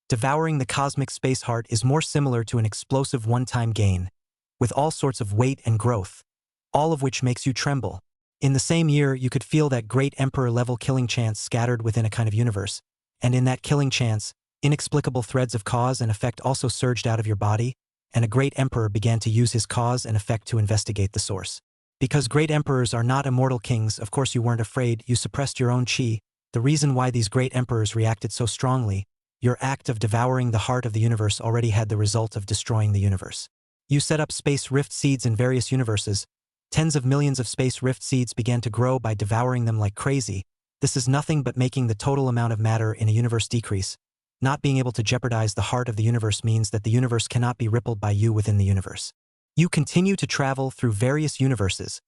devouring the cosmic space heart is more similar to an explosive one-time gain, with all sorts of weight and growth, all of which makes you tremble. In the same year, you could feel that great emperor-level killing chance scattered within a kind of universe, and in that killing chance, inexplicable threads of cause and effect also surged out of your body, and a great emperor began to use his cause and effect to investigate the source. Because great emperors are not immortal kings, of course you weren't afraid, you suppressed your own chi. The reason why these great emperors reacted so strongly, your act of devouring the heart of the universe already had the result of destroying the universe. You set up space rift seeds in various universes. Tens of millions of space rift seeds began to grow by devouring them like crazy. This is nothing but making the total amount of matter in a universe decrease. Not being able to jeopardize the heart of the universe means that the universe cannot be rippled by you within the universe. You continue to travel through various universes,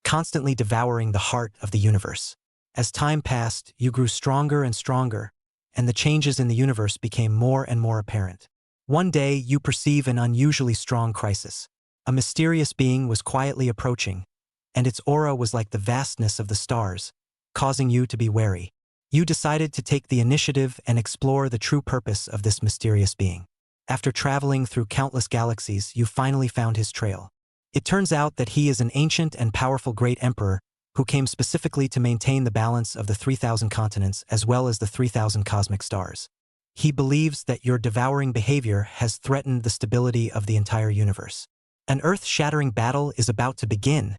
constantly devouring the heart of the universe. As time passed, you grew stronger and stronger, and the changes in the universe became more and more apparent. One day, you perceive an unusually strong crisis. A mysterious being was quietly approaching, and its aura was like the vastness of the stars, causing you to be wary. You decided to take the initiative and explore the true purpose of this mysterious being. After traveling through countless galaxies, you finally found his trail. It turns out that he is an ancient and powerful great emperor who came specifically to maintain the balance of the 3,000 continents as well as the 3,000 cosmic stars. He believes that your devouring behavior has threatened the stability of the entire universe. An earth-shattering battle is about to begin.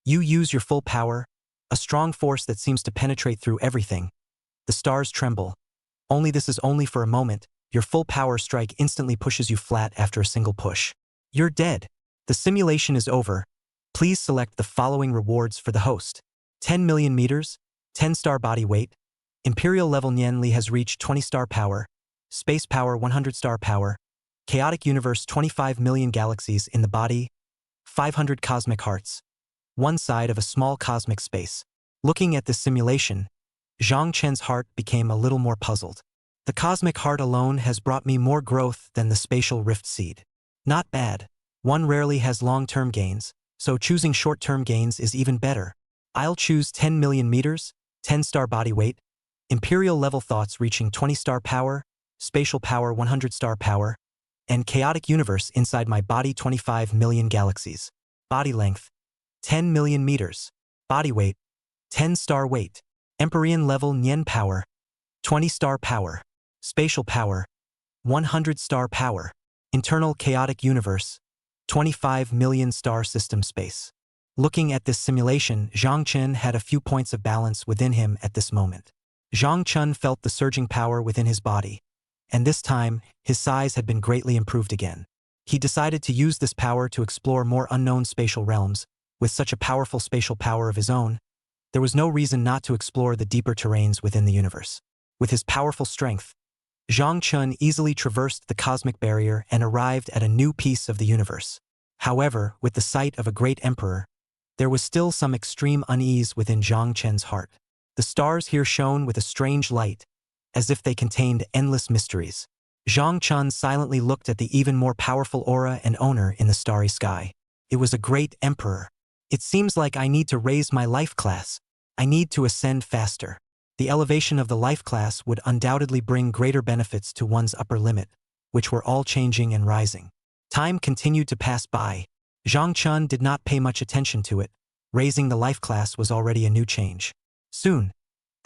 You use your full power, a strong force that seems to penetrate through everything. The stars tremble. Only this is only for a moment. Your full power strike instantly pushes you flat after a single push. You're dead. The simulation is over. Please select the following rewards for the host. 10 million meters, 10-star body weight, Imperial level Nianli has reached 20-star power, Space power 100-star power, Chaotic universe 25 million galaxies in the body, 500 cosmic hearts, one side of a small cosmic space. Looking at this simulation, Zhang Chen's heart became a little more puzzled. The cosmic heart alone has brought me more growth than the spatial rift seed. Not bad. One rarely has long-term gains, so choosing short-term gains is even better. I'll choose 10 million meters, 10-star body weight, Imperial level thoughts reaching 20-star power, spatial power 100-star power, and chaotic universe inside my body 25 million galaxies. Body length, 10 million meters. Body weight, 10-star weight. Empyrean level Nian power, 20-star power. Spatial power, 100-star power. Internal chaotic universe, 25 million star system space. Looking at this simulation, Zhang Chen had a few points of balance within him at this moment. Zhang Chen felt the surging power within his body, and this time, his size had been greatly improved again. He decided to use this power to explore more unknown spatial realms. With such a powerful spatial power of his own, there was no reason not to explore the deeper terrains within the universe. With his powerful strength, Zhang Chen easily traversed the cosmic barrier and arrived at a new piece of the universe. However, with the sight of a great emperor, there was still some extreme unease within Zhang Chen's heart. The stars here shone with a strange light, as if they contained endless mysteries. Zhang Chen silently looked at the even more powerful aura and owner in the starry sky. It was a great emperor. It seems like I need to raise my life class. I need to ascend faster. The elevation of the life class would undoubtedly bring greater benefits to one's upper limit, which were all changing and rising. Time continued to pass by. Zhang Chen did not pay much attention to it. Raising the life class was already a new change. Soon,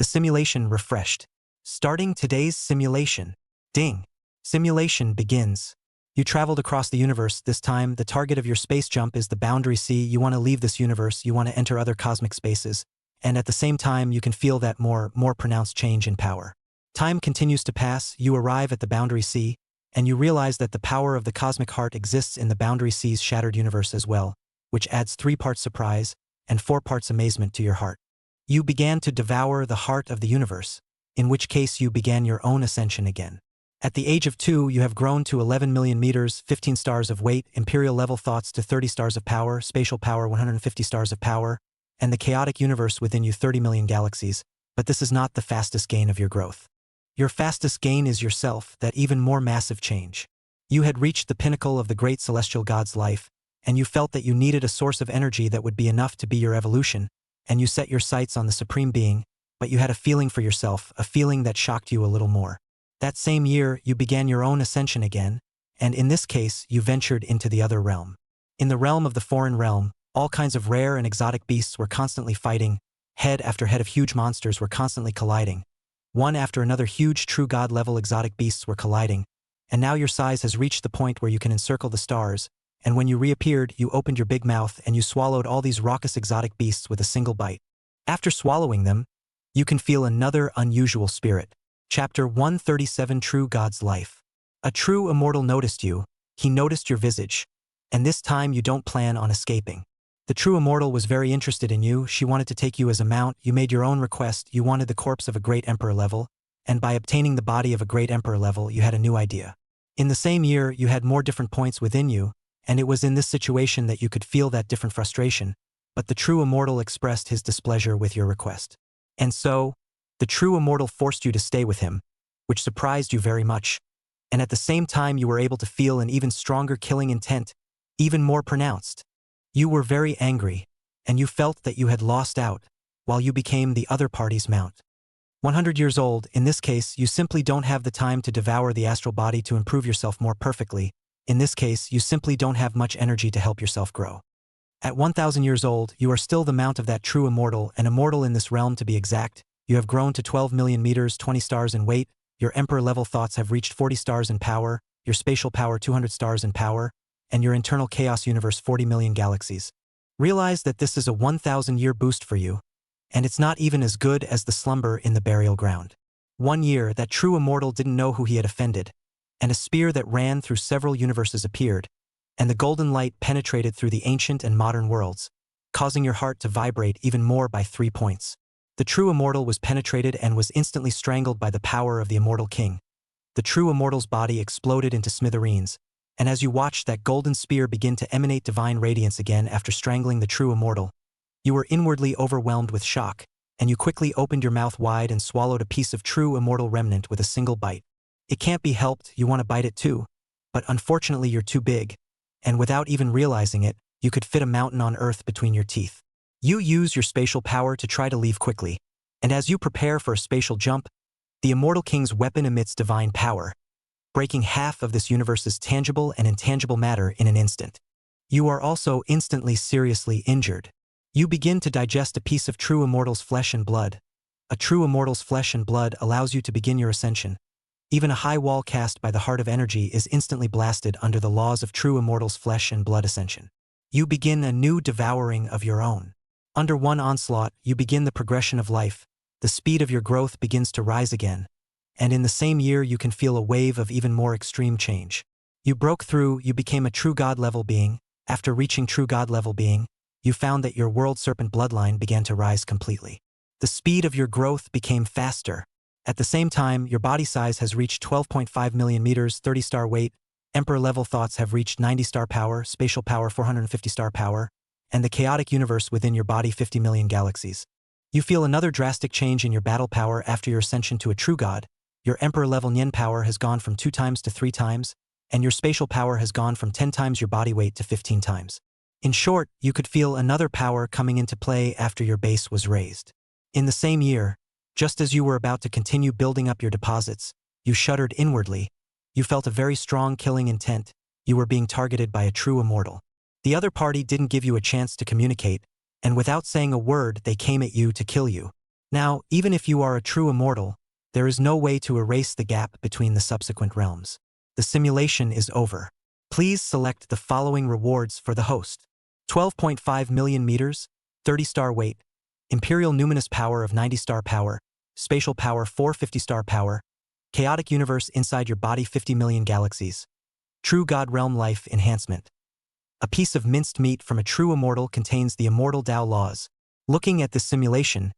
The simulation refreshed. Starting today's simulation. Ding. Simulation begins. You traveled across the universe. This time, the target of your space jump is the boundary sea. You want to leave this universe, you want to enter other cosmic spaces, and at the same time, you can feel that more pronounced change in power. Time continues to pass, you arrive at the boundary sea, and you realize that the power of the cosmic heart exists in the boundary sea's shattered universe as well, which adds 3 parts surprise and 4 parts amazement to your heart. You began to devour the heart of the universe, in which case you began your own ascension again. At the age of 2, you have grown to 11 million meters, 15 stars of weight, imperial level thoughts to 30 stars of power, spatial power 150 stars of power, and the chaotic universe within you 30 million galaxies, but this is not the fastest gain of your growth. Your fastest gain is yourself, that even more massive change. You had reached the pinnacle of the great celestial god's life, and you felt that you needed a source of energy that would be enough to be your evolution, and you set your sights on the supreme being, but you had a feeling for yourself, a feeling that shocked you a little more. That same year, you began your own ascension again, and in this case, you ventured into the other realm. In the realm of the foreign realm, all kinds of rare and exotic beasts were constantly fighting, head after head of huge monsters were constantly colliding. One after another huge true god-level exotic beasts were colliding, and now your size has reached the point where you can encircle the stars, and when you reappeared, you opened your big mouth and you swallowed all these raucous exotic beasts with a single bite. After swallowing them, you can feel another unusual spirit. Chapter 137 True God's Life. A true immortal noticed you, he noticed your visage, and this time you don't plan on escaping. The true immortal was very interested in you, she wanted to take you as a mount, you made your own request, you wanted the corpse of a great emperor level, and by obtaining the body of a great emperor level you had a new idea. In the same year you had more different points within you, and it was in this situation that you could feel that different frustration, but the true immortal expressed his displeasure with your request. And so, the true immortal forced you to stay with him, which surprised you very much, and at the same time you were able to feel an even stronger killing intent, even more pronounced. You were very angry, and you felt that you had lost out, while you became the other party's mount. 100 years old, in this case, you simply don't have the time to devour the astral body to improve yourself more perfectly. In this case, you simply don't have much energy to help yourself grow. At 1,000 years old, you are still the mount of that true immortal, an immortal in this realm to be exact. You have grown to 12 million meters, 20 stars in weight, your emperor-level thoughts have reached 40 stars in power, your spatial power 200 stars in power, and your internal chaos universe 40 million galaxies. Realize that this is a 1,000-year boost for you, and it's not even as good as the slumber in the burial ground. 1 year, that true immortal didn't know who he had offended, and a spear that ran through several universes appeared, and the golden light penetrated through the ancient and modern worlds, causing your heart to vibrate even more by 3 points. The true immortal was penetrated and was instantly strangled by the power of the immortal king. The true immortal's body exploded into smithereens, and as you watched that golden spear begin to emanate divine radiance again after strangling the true immortal, you were inwardly overwhelmed with shock, and you quickly opened your mouth wide and swallowed a piece of true immortal remnant with a single bite. It can't be helped, you want to bite it too, but unfortunately you're too big, and without even realizing it, you could fit a mountain on Earth between your teeth. You use your spatial power to try to leave quickly, and as you prepare for a spatial jump, the immortal king's weapon emits divine power, breaking half of this universe's tangible and intangible matter in an instant. You are also instantly seriously injured. You begin to digest a piece of true immortal's flesh and blood. A true immortal's flesh and blood allows you to begin your ascension. Even a high wall cast by the heart of energy is instantly blasted under the laws of true immortal's flesh and blood ascension. You begin a new devouring of your own. Under one onslaught, you begin the progression of life. The speed of your growth begins to rise again, and in the same year you can feel a wave of even more extreme change. You broke through, you became a true god-level being. After reaching true god-level being, you found that your world serpent bloodline began to rise completely. The speed of your growth became faster. At the same time, your body size has reached 12.5 million meters, 30 star weight, emperor-level thoughts have reached 90 star power, spatial power 450 star power, and the chaotic universe within your body 50 million galaxies. You feel another drastic change in your battle power after your ascension to a true god. Your emperor-level Nien power has gone from 2 times to 3 times, and your spatial power has gone from 10 times your body weight to 15 times. In short, you could feel another power coming into play after your base was raised. In the same year, just as you were about to continue building up your deposits, you shuddered inwardly. You felt a very strong killing intent. You were being targeted by a true immortal. The other party didn't give you a chance to communicate, and without saying a word, they came at you to kill you. Now, even if you are a true immortal, there is no way to erase the gap between the subsequent realms. The simulation is over. Please select the following rewards for the host. 12.5 million meters, 30-star weight, Imperial Numinous Power of 90-star power, Spatial Power 450-star power, Chaotic Universe inside your body 50 million galaxies, True God Realm Life Enhancement. A piece of minced meat from a true immortal contains the immortal Tao laws. Looking at this simulation,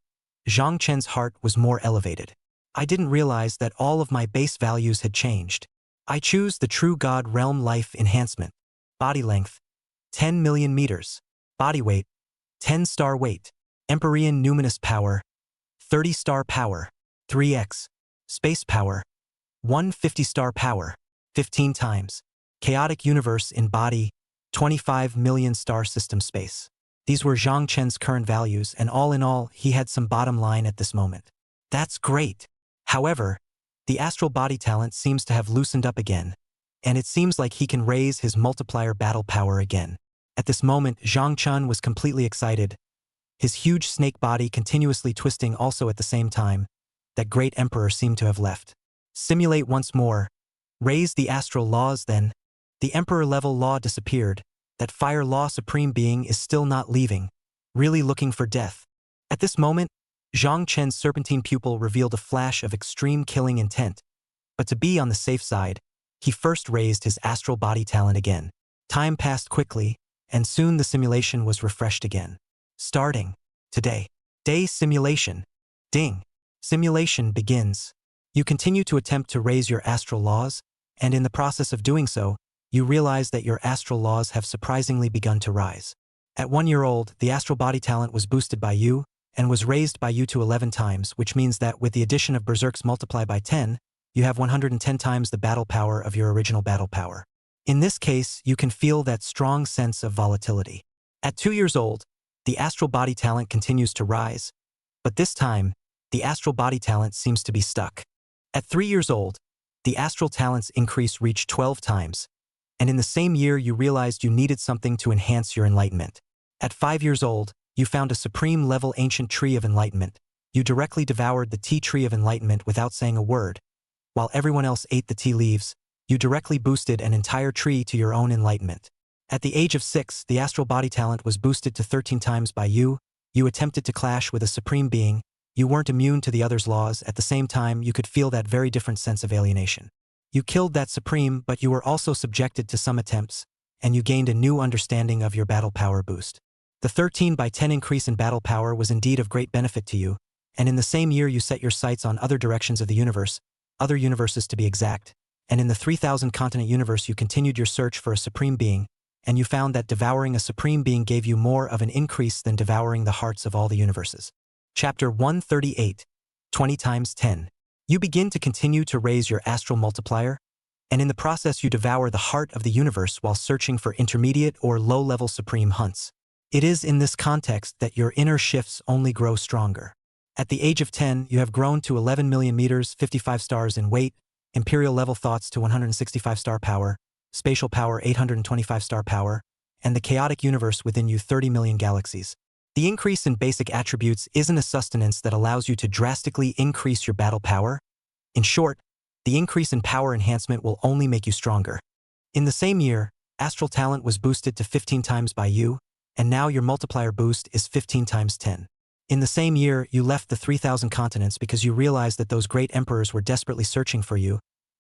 Zhang Chen's heart was more elevated. I didn't realize that all of my base values had changed. I choose the True God Realm Life Enhancement. Body length, 10 million meters. Body weight, 10-star weight. Empyrean Numinous Power, 30-star power, 3x. Space Power, 150-star power, 15 times. Chaotic Universe in body, 25 million star system space. These were Zhang Chen's current values, and all in all, he had some bottom line at this moment. That's great. However, the astral body talent seems to have loosened up again, and it seems like he can raise his multiplier battle power again. At this moment, Zhang Chen was completely excited, his huge snake body continuously twisting also at the same time. That great emperor seemed to have left. Simulate once more. Raise the astral laws then. The emperor level law disappeared. That fire law supreme being is still not leaving, really looking for death. At this moment, Zhang Chen's serpentine pupil revealed a flash of extreme killing intent. But to be on the safe side, he first raised his astral body talent again. Time passed quickly, and soon the simulation was refreshed again. Starting today. Day simulation. Ding. Simulation begins. You continue to attempt to raise your astral laws, and in the process of doing so, you realize that your astral laws have surprisingly begun to rise. At 1 year old, the astral body talent was boosted by you, and was raised by you to 11 times, which means that with the addition of Berserk's multiply by 10, you have 110 times the battle power of your original battle power. In this case, you can feel that strong sense of volatility. At 2 years old, the astral body talent continues to rise, but this time, the astral body talent seems to be stuck. At 3 years old, the astral talent's increase reached 12 times, and in the same year you realized you needed something to enhance your enlightenment. At 5 years old, you found a supreme-level ancient tree of enlightenment. You directly devoured the tea tree of enlightenment without saying a word. While everyone else ate the tea leaves, you directly boosted an entire tree to your own enlightenment. At the age of 6, the astral body talent was boosted to 13 times by you. You attempted to clash with a supreme being. You weren't immune to the other's laws. At the same time, you could feel that very different sense of alienation. You killed that supreme, but you were also subjected to some attempts, and you gained a new understanding of your battle power boost. The 13 by 10 increase in battle power was indeed of great benefit to you, and in the same year you set your sights on other directions of the universe, other universes to be exact, and in the 3,000 continent universe you continued your search for a supreme being, and you found that devouring a supreme being gave you more of an increase than devouring the hearts of all the universes. Chapter 138, 20 times 10. You begin to continue to raise your astral multiplier, and in the process you devour the heart of the universe while searching for intermediate or low-level supreme hunts. It is in this context that your inner shifts only grow stronger. At the age of 10, you have grown to 11 million meters, 55 stars in weight, imperial level thoughts to 165 star power, spatial power 825 star power, and the chaotic universe within you 30 million galaxies. The increase in basic attributes isn't a sustenance that allows you to drastically increase your battle power. In short, the increase in power enhancement will only make you stronger. In the same year, astral talent was boosted to 15 times by you, and now your multiplier boost is 15 times 10. In the same year, you left the 3,000 continents because you realized that those great emperors were desperately searching for you.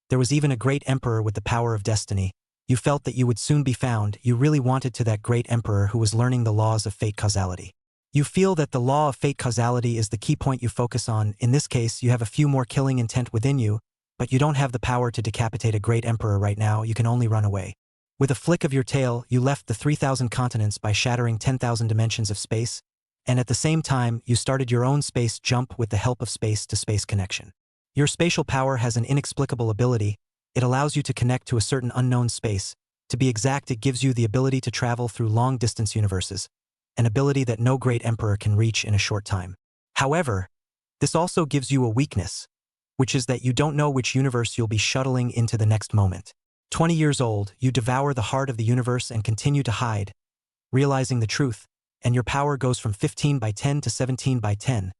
There was even a great emperor with the power of destiny. You felt that you would soon be found. You really wanted to that great emperor who was learning the laws of fate causality. You feel that the law of fate causality is the key point you focus on. In this case, you have a few more killing intent within you, but you don't have the power to decapitate a great emperor right now. You can only run away. With a flick of your tail, you left the 3,000 continents by shattering 10,000 dimensions of space, and at the same time, you started your own space jump with the help of space-to-space connection. Your spatial power has an inexplicable ability. It allows you to connect to a certain unknown space. To be exact, it gives you the ability to travel through long-distance universes, an ability that no great emperor can reach in a short time. However, this also gives you a weakness, which is that you don't know which universe you'll be shuttling into the next moment. 20 years old, you devour the heart of the universe and continue to hide, realizing the truth, and your power goes from 15 by 10 to 17 by 10.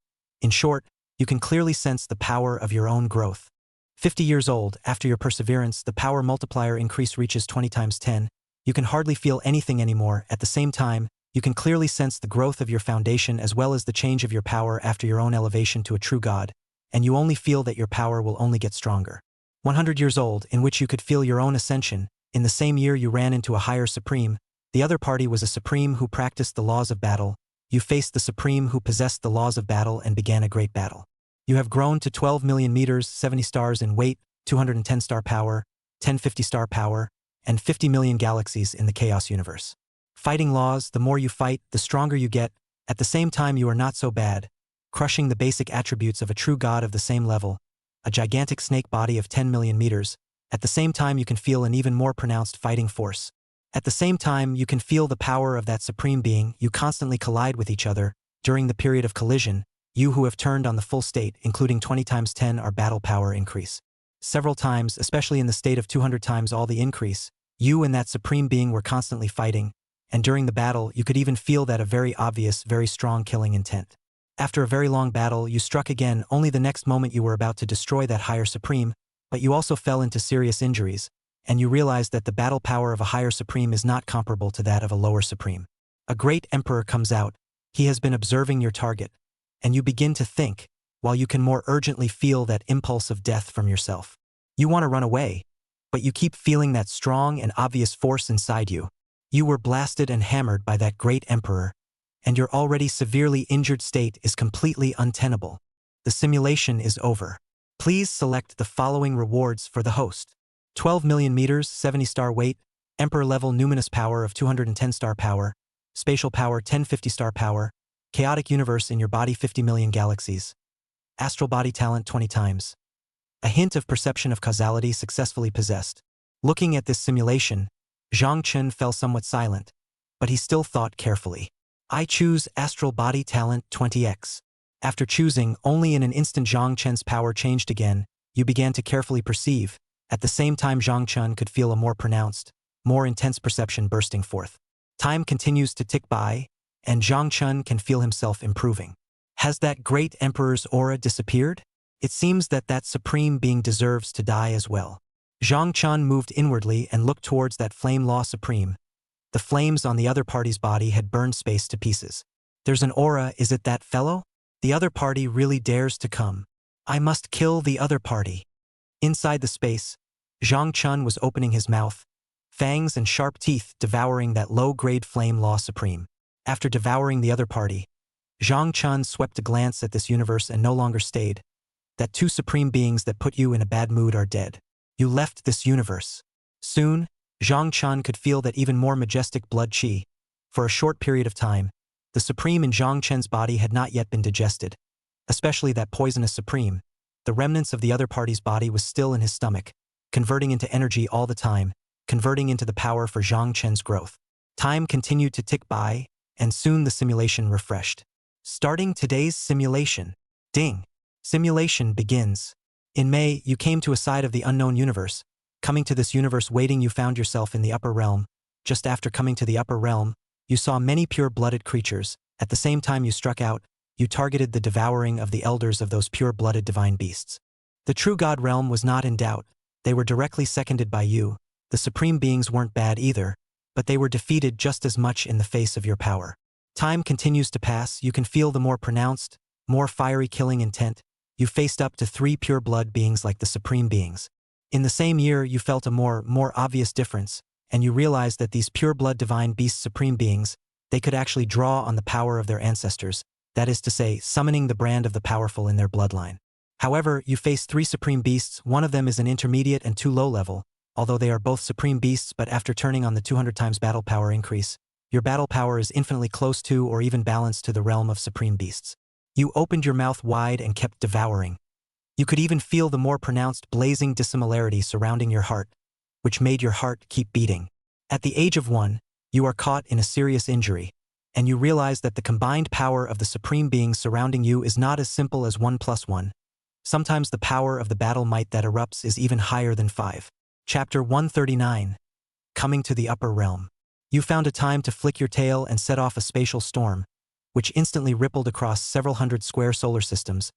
In short, you can clearly sense the power of your own growth. 50 years old, after your perseverance, the power multiplier increase reaches 20 times 10. You can hardly feel anything anymore. At the same time, you can clearly sense the growth of your foundation as well as the change of your power after your own elevation to a true god, and you only feel that your power will only get stronger. 100 years old, in which you could feel your own ascension. In the same year you ran into a higher supreme. The other party was a supreme who practiced the laws of battle. You faced the supreme who possessed the laws of battle and began a great battle. You have grown to 12 million meters, 70 stars in weight, 210 star power, 1050 star power, and 50 million galaxies in the chaos universe. Fighting laws, the more you fight, the stronger you get. At the same time you are not so bad, crushing the basic attributes of a true god of the same level, a gigantic snake body of 10 million meters. At the same time you can feel an even more pronounced fighting force. At the same time you can feel the power of that supreme being. You constantly collide with each other. During the period of collision, you who have turned on the full state, including 20 times 10 our battle power increase. Several times, especially in the state of 200 times all the increase, you and that supreme being were constantly fighting, and during the battle you could even feel that a very obvious, very strong killing intent. After a very long battle you struck again. Only the next moment you were about to destroy that higher supreme, but you also fell into serious injuries, and you realized that the battle power of a higher supreme is not comparable to that of a lower supreme. A great emperor comes out. He has been observing your target, and you begin to think, while you can more urgently feel that impulse of death from yourself. You want to run away, but you keep feeling that strong and obvious force inside you. You were blasted and hammered by that great emperor, and your already severely injured state is completely untenable. The simulation is over. Please select the following rewards for the host. 12 million meters, 70 star weight, emperor level numinous power of 210 star power, spatial power 1050 star power, chaotic universe in your body 50 million galaxies, astral body talent 20 times. A hint of perception of causality successfully possessed. Looking at this simulation, Zhang Chen fell somewhat silent, but he still thought carefully. I choose astral body talent 20x. After choosing, only in an instant Zhang Chen's power changed again. You began to carefully perceive. At the same time Zhang Chen could feel a more pronounced, more intense perception bursting forth. Time continues to tick by, and Zhang Chen can feel himself improving. Has that great emperor's aura disappeared? It seems that that supreme being deserves to die as well. Zhang Chen moved inwardly and looked towards that flame law supreme. The flames on the other party's body had burned space to pieces. There's an aura, is it that fellow? The other party really dares to come. I must kill the other party. Inside the space, Zhang Chen was opening his mouth, fangs and sharp teeth devouring that low-grade flame law supreme. After devouring the other party, Zhang Chen swept a glance at this universe and no longer stayed. That two supreme beings that put you in a bad mood are dead. You left this universe. Soon, Zhang Chen could feel that even more majestic blood qi. For a short period of time, the supreme in Zhang Chen's body had not yet been digested, especially that poisonous supreme. The remnants of the other party's body was still in his stomach, converting into energy all the time, converting into the power for Zhang Chen's growth. Time continued to tick by, and soon the simulation refreshed. Starting today's simulation. Ding. Simulation begins. In May, you came to a side of the unknown universe. Coming to this universe waiting, you found yourself in the upper realm. Just after coming to the upper realm, you saw many pure-blooded creatures. At the same time you struck out, you targeted the devouring of the elders of those pure-blooded divine beasts. The true god realm was not in doubt. They were directly seconded by you. The supreme beings weren't bad either, but they were defeated just as much in the face of your power. Time continues to pass. You can feel the more pronounced, more fiery killing intent. You faced up to 3 pure-blood beings like the supreme beings. In the same year you felt a more obvious difference, and you realized that these pure-blood divine beasts supreme beings, they could actually draw on the power of their ancestors, that is to say, summoning the brand of the powerful in their bloodline. However, you face 3 supreme beasts. One of them is an intermediate and 2 low level, although they are both supreme beasts, but after turning on the 200 times battle power increase, your battle power is infinitely close to or even balanced to the realm of supreme beasts. You opened your mouth wide and kept devouring. You could even feel the more pronounced blazing dissimilarity surrounding your heart, which made your heart keep beating. At the age of 1, you are caught in a serious injury, and you realize that the combined power of the supreme beings surrounding you is not as simple as 1 plus 1. Sometimes the power of the battle might that erupts is even higher than 5. Chapter 139. Coming to the upper realm. You found a time to flick your tail and set off a spatial storm. which instantly rippled across several hundred square solar systems,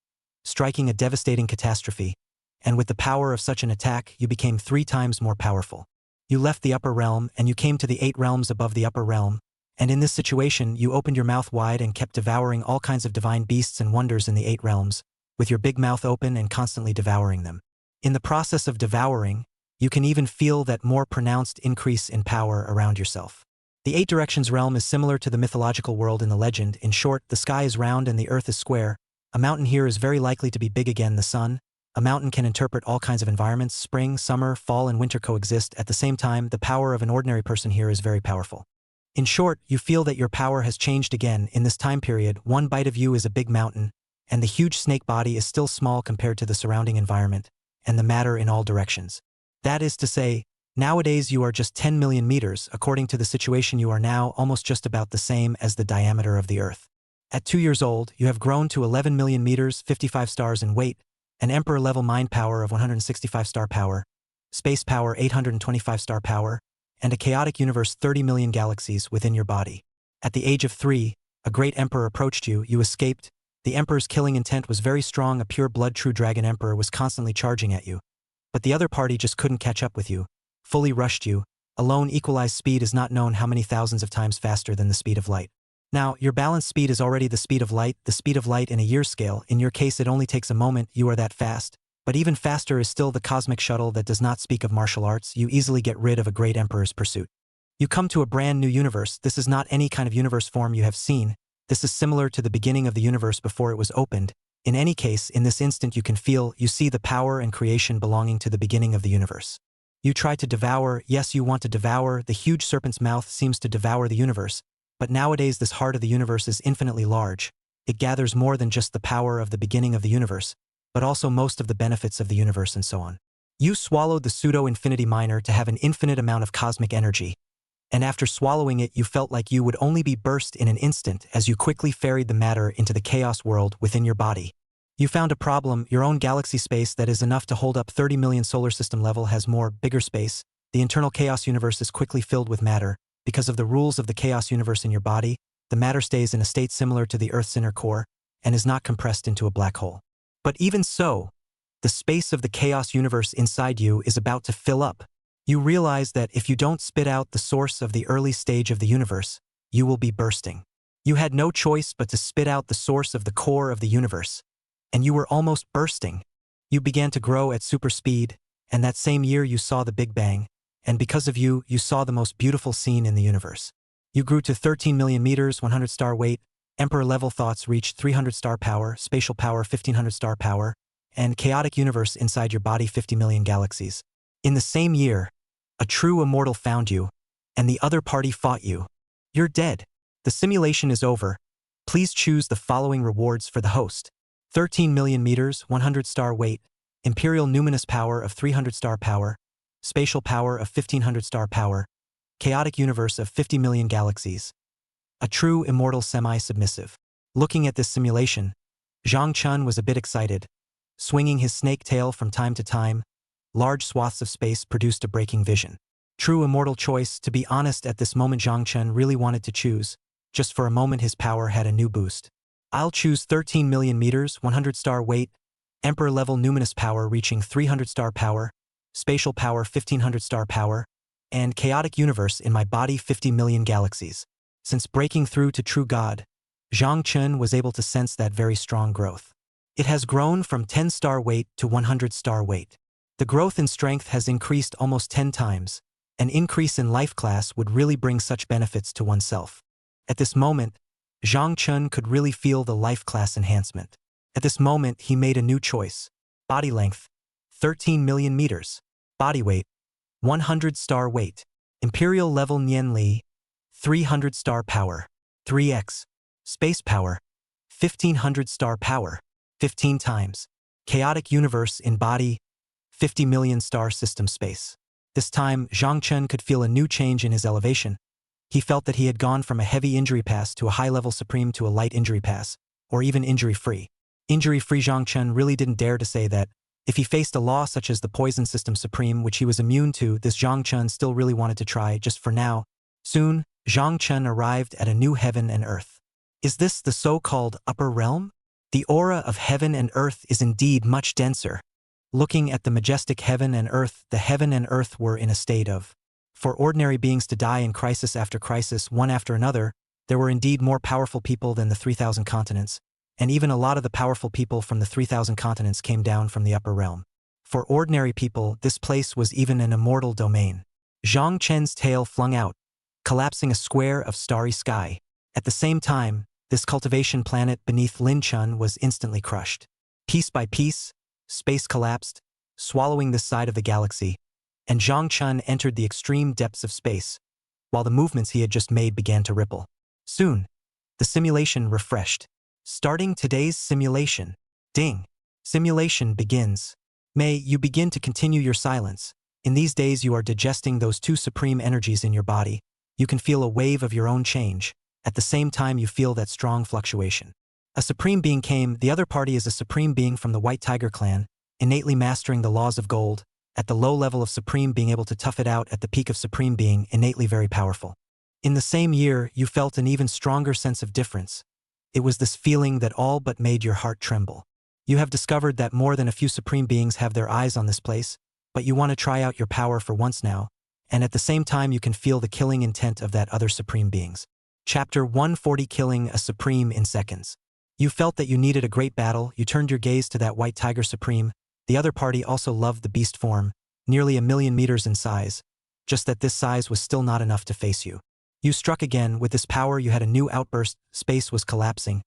striking a devastating catastrophe, and with the power of such an attack, you became 3 times more powerful. You left the upper realm, and you came to the 8 realms above the upper realm, and in this situation, you opened your mouth wide and kept devouring all kinds of divine beasts and wonders in the 8 realms, with your big mouth open and constantly devouring them. In the process of devouring, you can even feel that more pronounced increase in power around yourself. The 8 Directions realm is similar to the mythological world in the legend. In short, the sky is round and the earth is square. A mountain here is very likely to be big again the sun. A mountain can interpret all kinds of environments. Spring, summer, fall, and winter coexist. At the same time, the power of an ordinary person here is very powerful. In short, you feel that your power has changed again. In this time period, one bite of you is a big mountain, and the huge snake body is still small compared to the surrounding environment, and the matter in all directions. That is to say, nowadays you are just 10 million meters. According to the situation, you are now almost just about the same as the diameter of the Earth. At 2 years old, you have grown to 11 million meters, 55 stars in weight, an emperor-level mind power of 165 star power, space power 825 star power, and a chaotic universe 30 million galaxies within your body. At the age of 3, a great emperor approached you. You escaped. The emperor's killing intent was very strong. A pure-blood true dragon emperor was constantly charging at you. But the other party just couldn't catch up with you, fully rushed you. Alone equalized speed is not known how many thousands of times faster than the speed of light. Now, your balanced speed is already the speed of light in a year scale. In your case, it only takes a moment. You are that fast. But even faster is still the cosmic shuttle that does not speak of martial arts. You easily get rid of a great emperor's pursuit. You come to a brand new universe. This is not any kind of universe form you have seen. This is similar to the beginning of the universe before it was opened. In any case, in this instant you see the power and creation belonging to the beginning of the universe. You try to devour, yes, you want to devour. The huge serpent's mouth seems to devour the universe. But nowadays this heart of the universe is infinitely large. It gathers more than just the power of the beginning of the universe, but also most of the benefits of the universe and so on. You swallowed the pseudo-infinity minor to have an infinite amount of cosmic energy, and after swallowing it you felt like you would only be burst in an instant as you quickly ferried the matter into the chaos world within your body. You found a problem. Your own galaxy space that is enough to hold up 30 million solar system level has more, bigger space. The internal chaos universe is quickly filled with matter. Because of the rules of the chaos universe in your body, the matter stays in a state similar to the Earth's inner core and is not compressed into a black hole. But even so, the space of the chaos universe inside you is about to fill up. You realize that if you don't spit out the source of the early stage of the universe, you will be bursting. You had no choice but to spit out the source of the core of the universe, and you were almost bursting. You began to grow at super speed, and that same year you saw the Big Bang, and because of you, you saw the most beautiful scene in the universe. You grew to 13 million meters, 100 star weight, emperor-level thoughts reached 300 star power, spatial power 1500 star power, and chaotic universe inside your body 50 million galaxies. In the same year, a true immortal found you, and the other party fought you. You're dead. The simulation is over. Please choose the following rewards for the host. 13 million meters, 100 star weight, imperial numinous power of 300 star power, spatial power of 1500 star power, chaotic universe of 50 million galaxies. A true immortal semi-submissive. Looking at this simulation, Zhang Chun was a bit excited. Swinging his snake tail from time to time, large swaths of space produced a breaking vision. True immortal choice. To be honest, at this moment Zhang Chun really wanted to choose. Just for a moment his power had a new boost. I'll choose 13 million meters, 100 star weight, emperor-level numinous power reaching 300 star power, spatial power 1500 star power, and chaotic universe in my body 50 million galaxies. Since breaking through to true God, Zhang Chun was able to sense that very strong growth. It has grown from 10 star weight to 100 star weight. The growth in strength has increased almost 10 times. An increase in life class would really bring such benefits to oneself. At this moment, Zhang Chun could really feel the life class enhancement. At this moment, he made a new choice. Body length, 13 million meters. Body weight, 100 star weight. Imperial level Nian Li, 300 star power, 3x. Space power, 1500 star power, 15 times. Chaotic universe in body, 50 million star system space. This time, Zhang Chun could feel a new change in his elevation. He felt that he had gone from a heavy injury pass to a high-level supreme to a light injury pass, or even injury-free. Injury-free Zhang Chun really didn't dare to say that. If he faced a law such as the poison system supreme which he was immune to, this Zhang Chun still really wanted to try just for now. Soon, Zhang Chun arrived at a new heaven and earth. Is this the so-called upper realm? The aura of heaven and earth is indeed much denser. Looking at the majestic heaven and earth, the heaven and earth were in a state of. For ordinary beings to die in crisis after crisis, one after another, there were indeed more powerful people than the 3,000 continents, and even a lot of the powerful people from the 3,000 continents came down from the upper realm. For ordinary people, this place was even an immortal domain. Zhang Chen's tail flung out, collapsing a square of starry sky. At the same time, this cultivation planet beneath Lin Chun was instantly crushed. Piece by piece, space collapsed, swallowing this side of the galaxy, and Zhang Chun entered the extreme depths of space, while the movements he had just made began to ripple. Soon, the simulation refreshed. Starting today's simulation. Ding. Simulation begins. May you begin to continue your silence. In these days you are digesting those two supreme energies in your body. You can feel a wave of your own change. At the same time you feel that strong fluctuation. A supreme being came, the other party is a supreme being from the White Tiger clan, innately mastering the laws of gold, at the low level of supreme being able to tough it out at the peak of supreme being, innately very powerful. In the same year, you felt an even stronger sense of difference. It was this feeling that all but made your heart tremble. You have discovered that more than a few supreme beings have their eyes on this place, but you want to try out your power for once now, and at the same time you can feel the killing intent of that other supreme beings. Chapter 140 Killing a Supreme in Seconds. You felt that you needed a great battle, you turned your gaze to that White Tiger Supreme. The other party also loved the beast form, nearly 1,000,000 meters in size, just that this size was still not enough to face you. You struck again, with this power you had a new outburst, space was collapsing.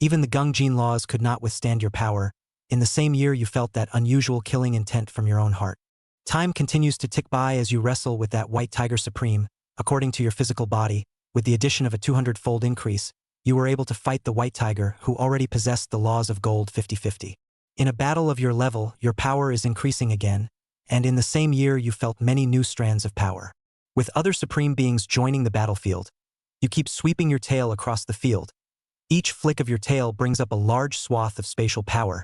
Even the Gungjin laws could not withstand your power. In the same year you felt that unusual killing intent from your own heart. Time continues to tick by as you wrestle with that White Tiger Supreme, according to your physical body, with the addition of a 200-fold increase, you were able to fight the White Tiger who already possessed the laws of gold 50-50. In a battle of your level, your power is increasing again, and in the same year you felt many new strands of power. With other supreme beings joining the battlefield, you keep sweeping your tail across the field. Each flick of your tail brings up a large swath of spatial power,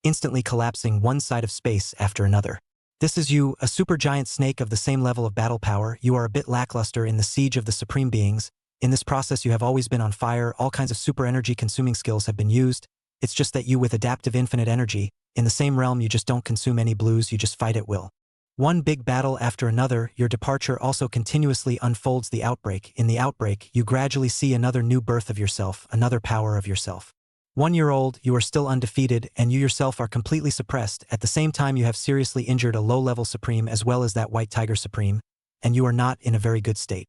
instantly collapsing one side of space after another. This is you, a supergiant snake of the same level of battle power. You are a bit lackluster in the siege of the supreme beings. In this process you have always been on fire, all kinds of super energy consuming skills have been used. It's just that you with adaptive infinite energy, in the same realm you just don't consume any blues, you just fight at will. One big battle after another, your departure also continuously unfolds the outbreak. In the outbreak, you gradually see another new birth of yourself, another power of yourself. 1 year old, you are still undefeated, and you yourself are completely suppressed. At the same time you have seriously injured a low-level supreme as well as that White Tiger Supreme, and you are not in a very good state.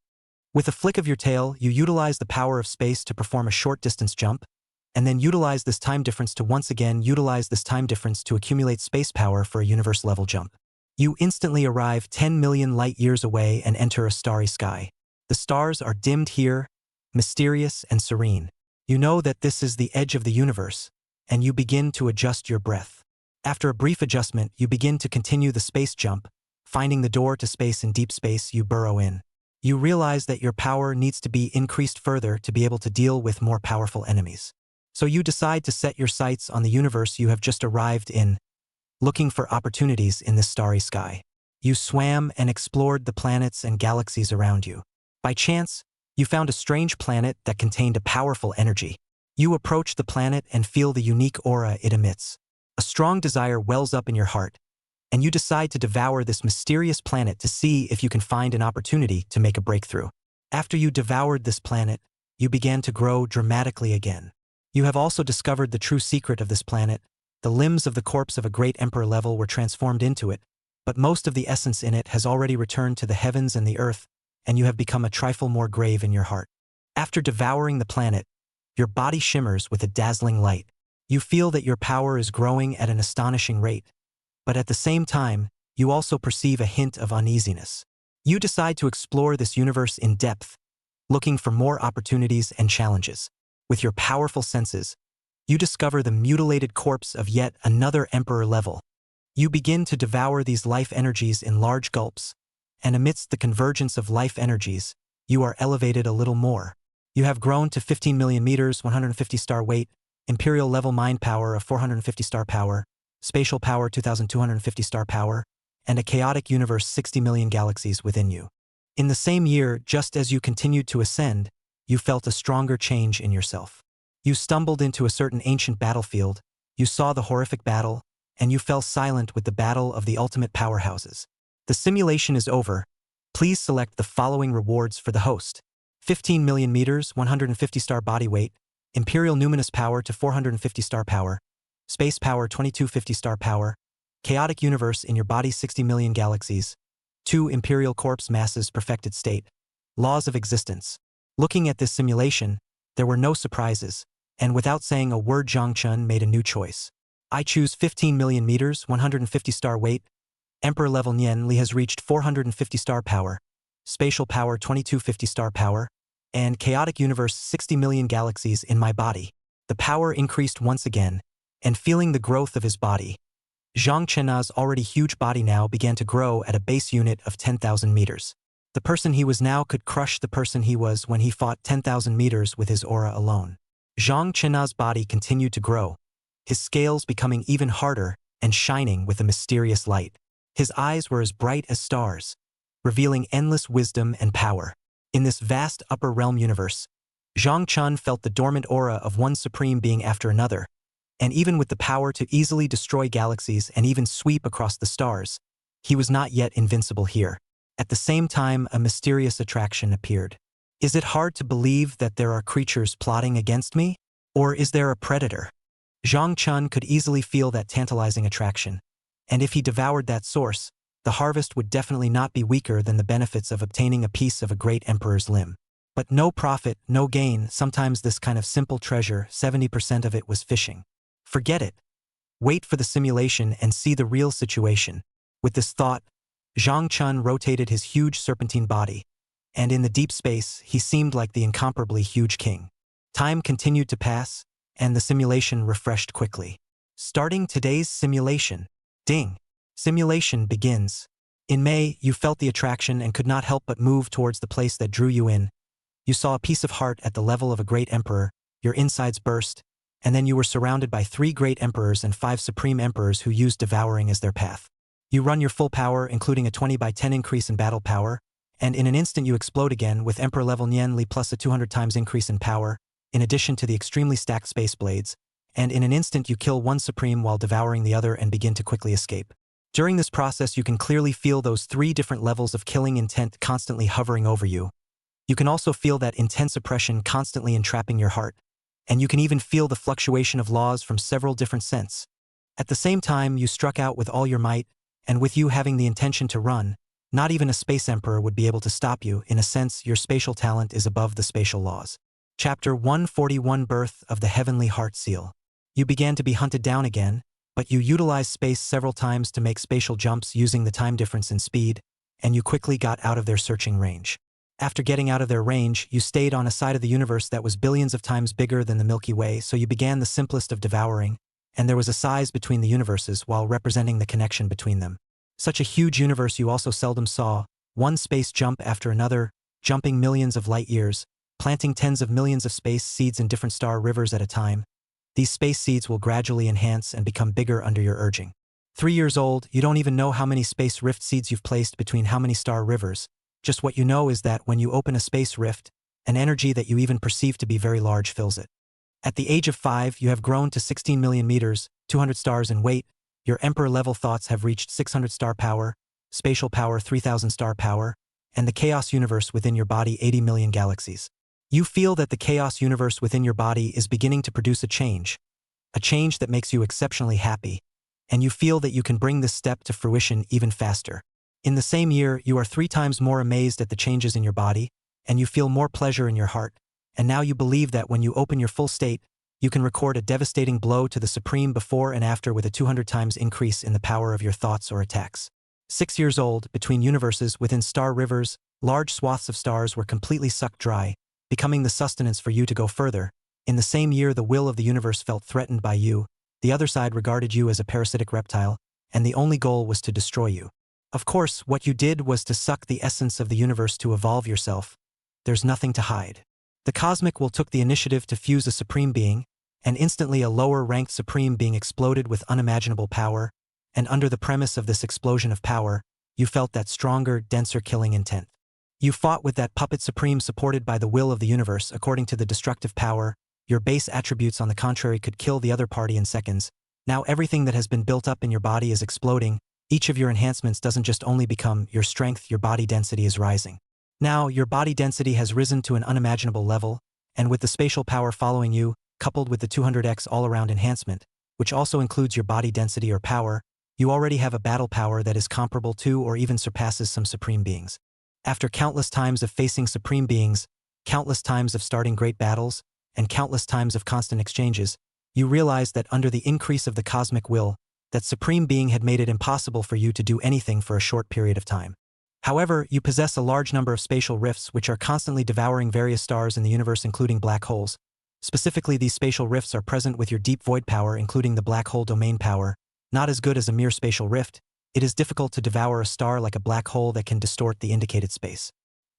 With a flick of your tail, you utilize the power of space to perform a short-distance jump, and then utilize this time difference to once again utilize this time difference to accumulate space power for a universe-level jump. You instantly arrive 10 million light-years away and enter a starry sky. The stars are dimmed here, mysterious and serene. You know that this is the edge of the universe, and you begin to adjust your breath. After a brief adjustment, you begin to continue the space jump. Finding the door to space in deep space, you burrow in. You realize that your power needs to be increased further to be able to deal with more powerful enemies. So you decide to set your sights on the universe you have just arrived in, looking for opportunities in this starry sky. You swam and explored the planets and galaxies around you. By chance, you found a strange planet that contained a powerful energy. You approach the planet and feel the unique aura it emits. A strong desire wells up in your heart, and you decide to devour this mysterious planet to see if you can find an opportunity to make a breakthrough. After you devoured this planet, you began to grow dramatically again. You have also discovered the true secret of this planet. The limbs of the corpse of a great emperor level were transformed into it, but most of the essence in it has already returned to the heavens and the earth, and you have become a trifle more grave in your heart. After devouring the planet, your body shimmers with a dazzling light. You feel that your power is growing at an astonishing rate, but at the same time, you also perceive a hint of uneasiness. You decide to explore this universe in depth, looking for more opportunities and challenges. With your powerful senses, you discover the mutilated corpse of yet another emperor level. You begin to devour these life energies in large gulps, and amidst the convergence of life energies, you are elevated a little more. You have grown to 15 million meters, 150 star weight, imperial level mind power of 450 star power, spatial power 2250 star power, and a chaotic universe 60 million galaxies within you. In the same year, just as you continued to ascend, you felt a stronger change in yourself. You stumbled into a certain ancient battlefield, you saw the horrific battle, and you fell silent with the battle of the ultimate powerhouses. The simulation is over. Please select the following rewards for the host. 15 million meters, 150 star body weight, Imperial Numinous Power to 450 star power, Space Power 2250 star power, Chaotic Universe in your body 60 million galaxies, 2 Imperial Corpse Masses perfected state, Laws of Existence. Looking at this simulation, there were no surprises, and without saying a word Zhang Chun made a new choice. I choose 15 million meters, 150 star weight, Emperor level Nian Li has reached 450 star power, Spatial Power 2250 star power, and Chaotic Universe 60 million galaxies in my body. The power increased once again, and feeling the growth of his body, Zhang Chenna's already huge body now began to grow at a base unit of 10,000 meters. The person he was now could crush the person he was when he fought 10,000 meters with his aura alone. Zhang Chenna's body continued to grow, his scales becoming even harder and shining with a mysterious light. His eyes were as bright as stars, revealing endless wisdom and power. In this vast upper realm universe, Zhang Chun felt the dormant aura of one supreme being after another, and even with the power to easily destroy galaxies and even sweep across the stars, he was not yet invincible here. At the same time, a mysterious attraction appeared. Is it hard to believe that there are creatures plotting against me? Or is there a predator? Zhang Chun could easily feel that tantalizing attraction, and if he devoured that source, the harvest would definitely not be weaker than the benefits of obtaining a piece of a great emperor's limb. But no profit, no gain. Sometimes this kind of simple treasure, 70% of it was fishing. Forget it. Wait for the simulation and see the real situation. With this thought, Zhang Chun rotated his huge serpentine body, and in the deep space, he seemed like the incomparably huge king. Time continued to pass, and the simulation refreshed quickly. Starting today's simulation. Ding. Simulation begins. In May, you felt the attraction and could not help but move towards the place that drew you in. You saw a piece of heart at the level of a great emperor, your insides burst, and then you were surrounded by 3 great emperors and 5 supreme emperors who used devouring as their path. You run your full power, including a 20 by 10 increase in battle power, and in an instant you explode again with Emperor level Nian Li plus a 200 times increase in power, in addition to the extremely stacked space blades, and in an instant you kill one supreme while devouring the other and begin to quickly escape. During this process you can clearly feel those 3 different levels of killing intent constantly hovering over you. You can also feel that intense oppression constantly entrapping your heart, and you can even feel the fluctuation of laws from several different scents. At the same time, you struck out with all your might, and with you having the intention to run, not even a space emperor would be able to stop you. In a sense, your spatial talent is above the spatial laws. Chapter 141 Birth of the Heavenly Heart Seal. You began to be hunted down again, but you utilized space several times to make spatial jumps using the time difference in speed, and you quickly got out of their searching range. After getting out of their range, you stayed on a side of the universe that was billions of times bigger than the Milky Way, so you began the simplest of devouring, and there was a size between the universes while representing the connection between them. Such a huge universe you also seldom saw, one space jump after another, jumping millions of light years, planting tens of millions of space seeds in different star rivers at a time. These space seeds will gradually enhance and become bigger under your urging. 3 years old, you don't even know how many space rift seeds you've placed between how many star rivers. Just what you know is that when you open a space rift, an energy that you even perceive to be very large fills it. At the age of 5, you have grown to 16 million meters, 200 stars in weight. Your emperor-level thoughts have reached 600 star power, spatial power 3000 star power, and the chaos universe within your body 80 million galaxies. You feel that the chaos universe within your body is beginning to produce a change that makes you exceptionally happy, and you feel that you can bring this step to fruition even faster. In the same year, you are 3 times more amazed at the changes in your body, and you feel more pleasure in your heart, and now you believe that when you open your full state, you can record a devastating blow to the supreme before and after with a 200 times increase in the power of your thoughts or attacks. 6 years old, between universes within star rivers, large swaths of stars were completely sucked dry, becoming the sustenance for you to go further. In the same year, the will of the universe felt threatened by you, the other side regarded you as a parasitic reptile, and the only goal was to destroy you. Of course, what you did was to suck the essence of the universe to evolve yourself. There's nothing to hide. The Cosmic Will took the initiative to fuse a supreme being, and instantly a lower-ranked supreme being exploded with unimaginable power, and under the premise of this explosion of power, you felt that stronger, denser killing intent. You fought with that puppet supreme supported by the will of the universe according to the destructive power, Your base attributes, on the contrary, could kill the other party in seconds. Now everything that has been built up in your body is exploding. Each of your enhancements doesn't just only become your strength, your body density is rising. Now, your body density has risen to an unimaginable level, and with the spatial power following you, coupled with the 200x all-around enhancement, which also includes your body density or power, you already have a battle power that is comparable to or even surpasses some supreme beings. After countless times of facing supreme beings, countless times of starting great battles, and countless times of constant exchanges, you realized that under the increase of the cosmic will, that supreme being had made it impossible for you to do anything for a short period of time. However, you possess a large number of spatial rifts which are constantly devouring various stars in the universe, including black holes. Specifically, these spatial rifts are present with your deep void power, including the black hole domain power. Not as good as a mere spatial rift, it is difficult to devour a star like a black hole that can distort the indicated space.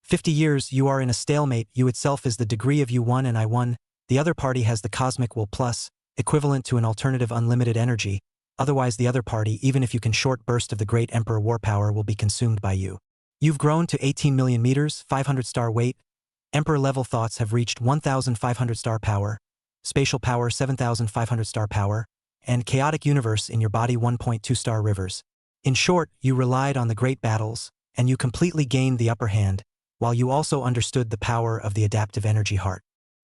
50 years, you are in a stalemate. You itself is the degree of U1 and I1. The other party has the cosmic will plus, equivalent to an alternative unlimited energy. Otherwise, the other party, even if you can short burst of the great emperor war power, will be consumed by you. You've grown to 18 million meters, 500 star weight. Emperor level thoughts have reached 1,500 star power, spatial power 7,500 star power, and chaotic universe in your body 1.2 star rivers. In short, you relied on the great battles, and you completely gained the upper hand, while you also understood the power of the adaptive energy heart.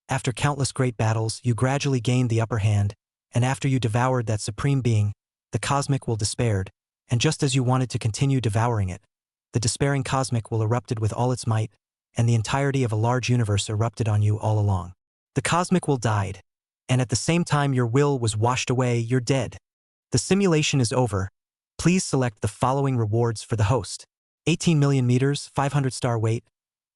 After countless great battles, you gradually gained the upper hand, and after you devoured that supreme being, the cosmic will despaired, and just as you wanted to continue devouring it, the despairing cosmic will erupted with all its might, and the entirety of a large universe erupted on you all along. The cosmic will died, and at the same time your will was washed away. You're dead. The simulation is over. Please select the following rewards for the host. 18 million meters, 500 star weight.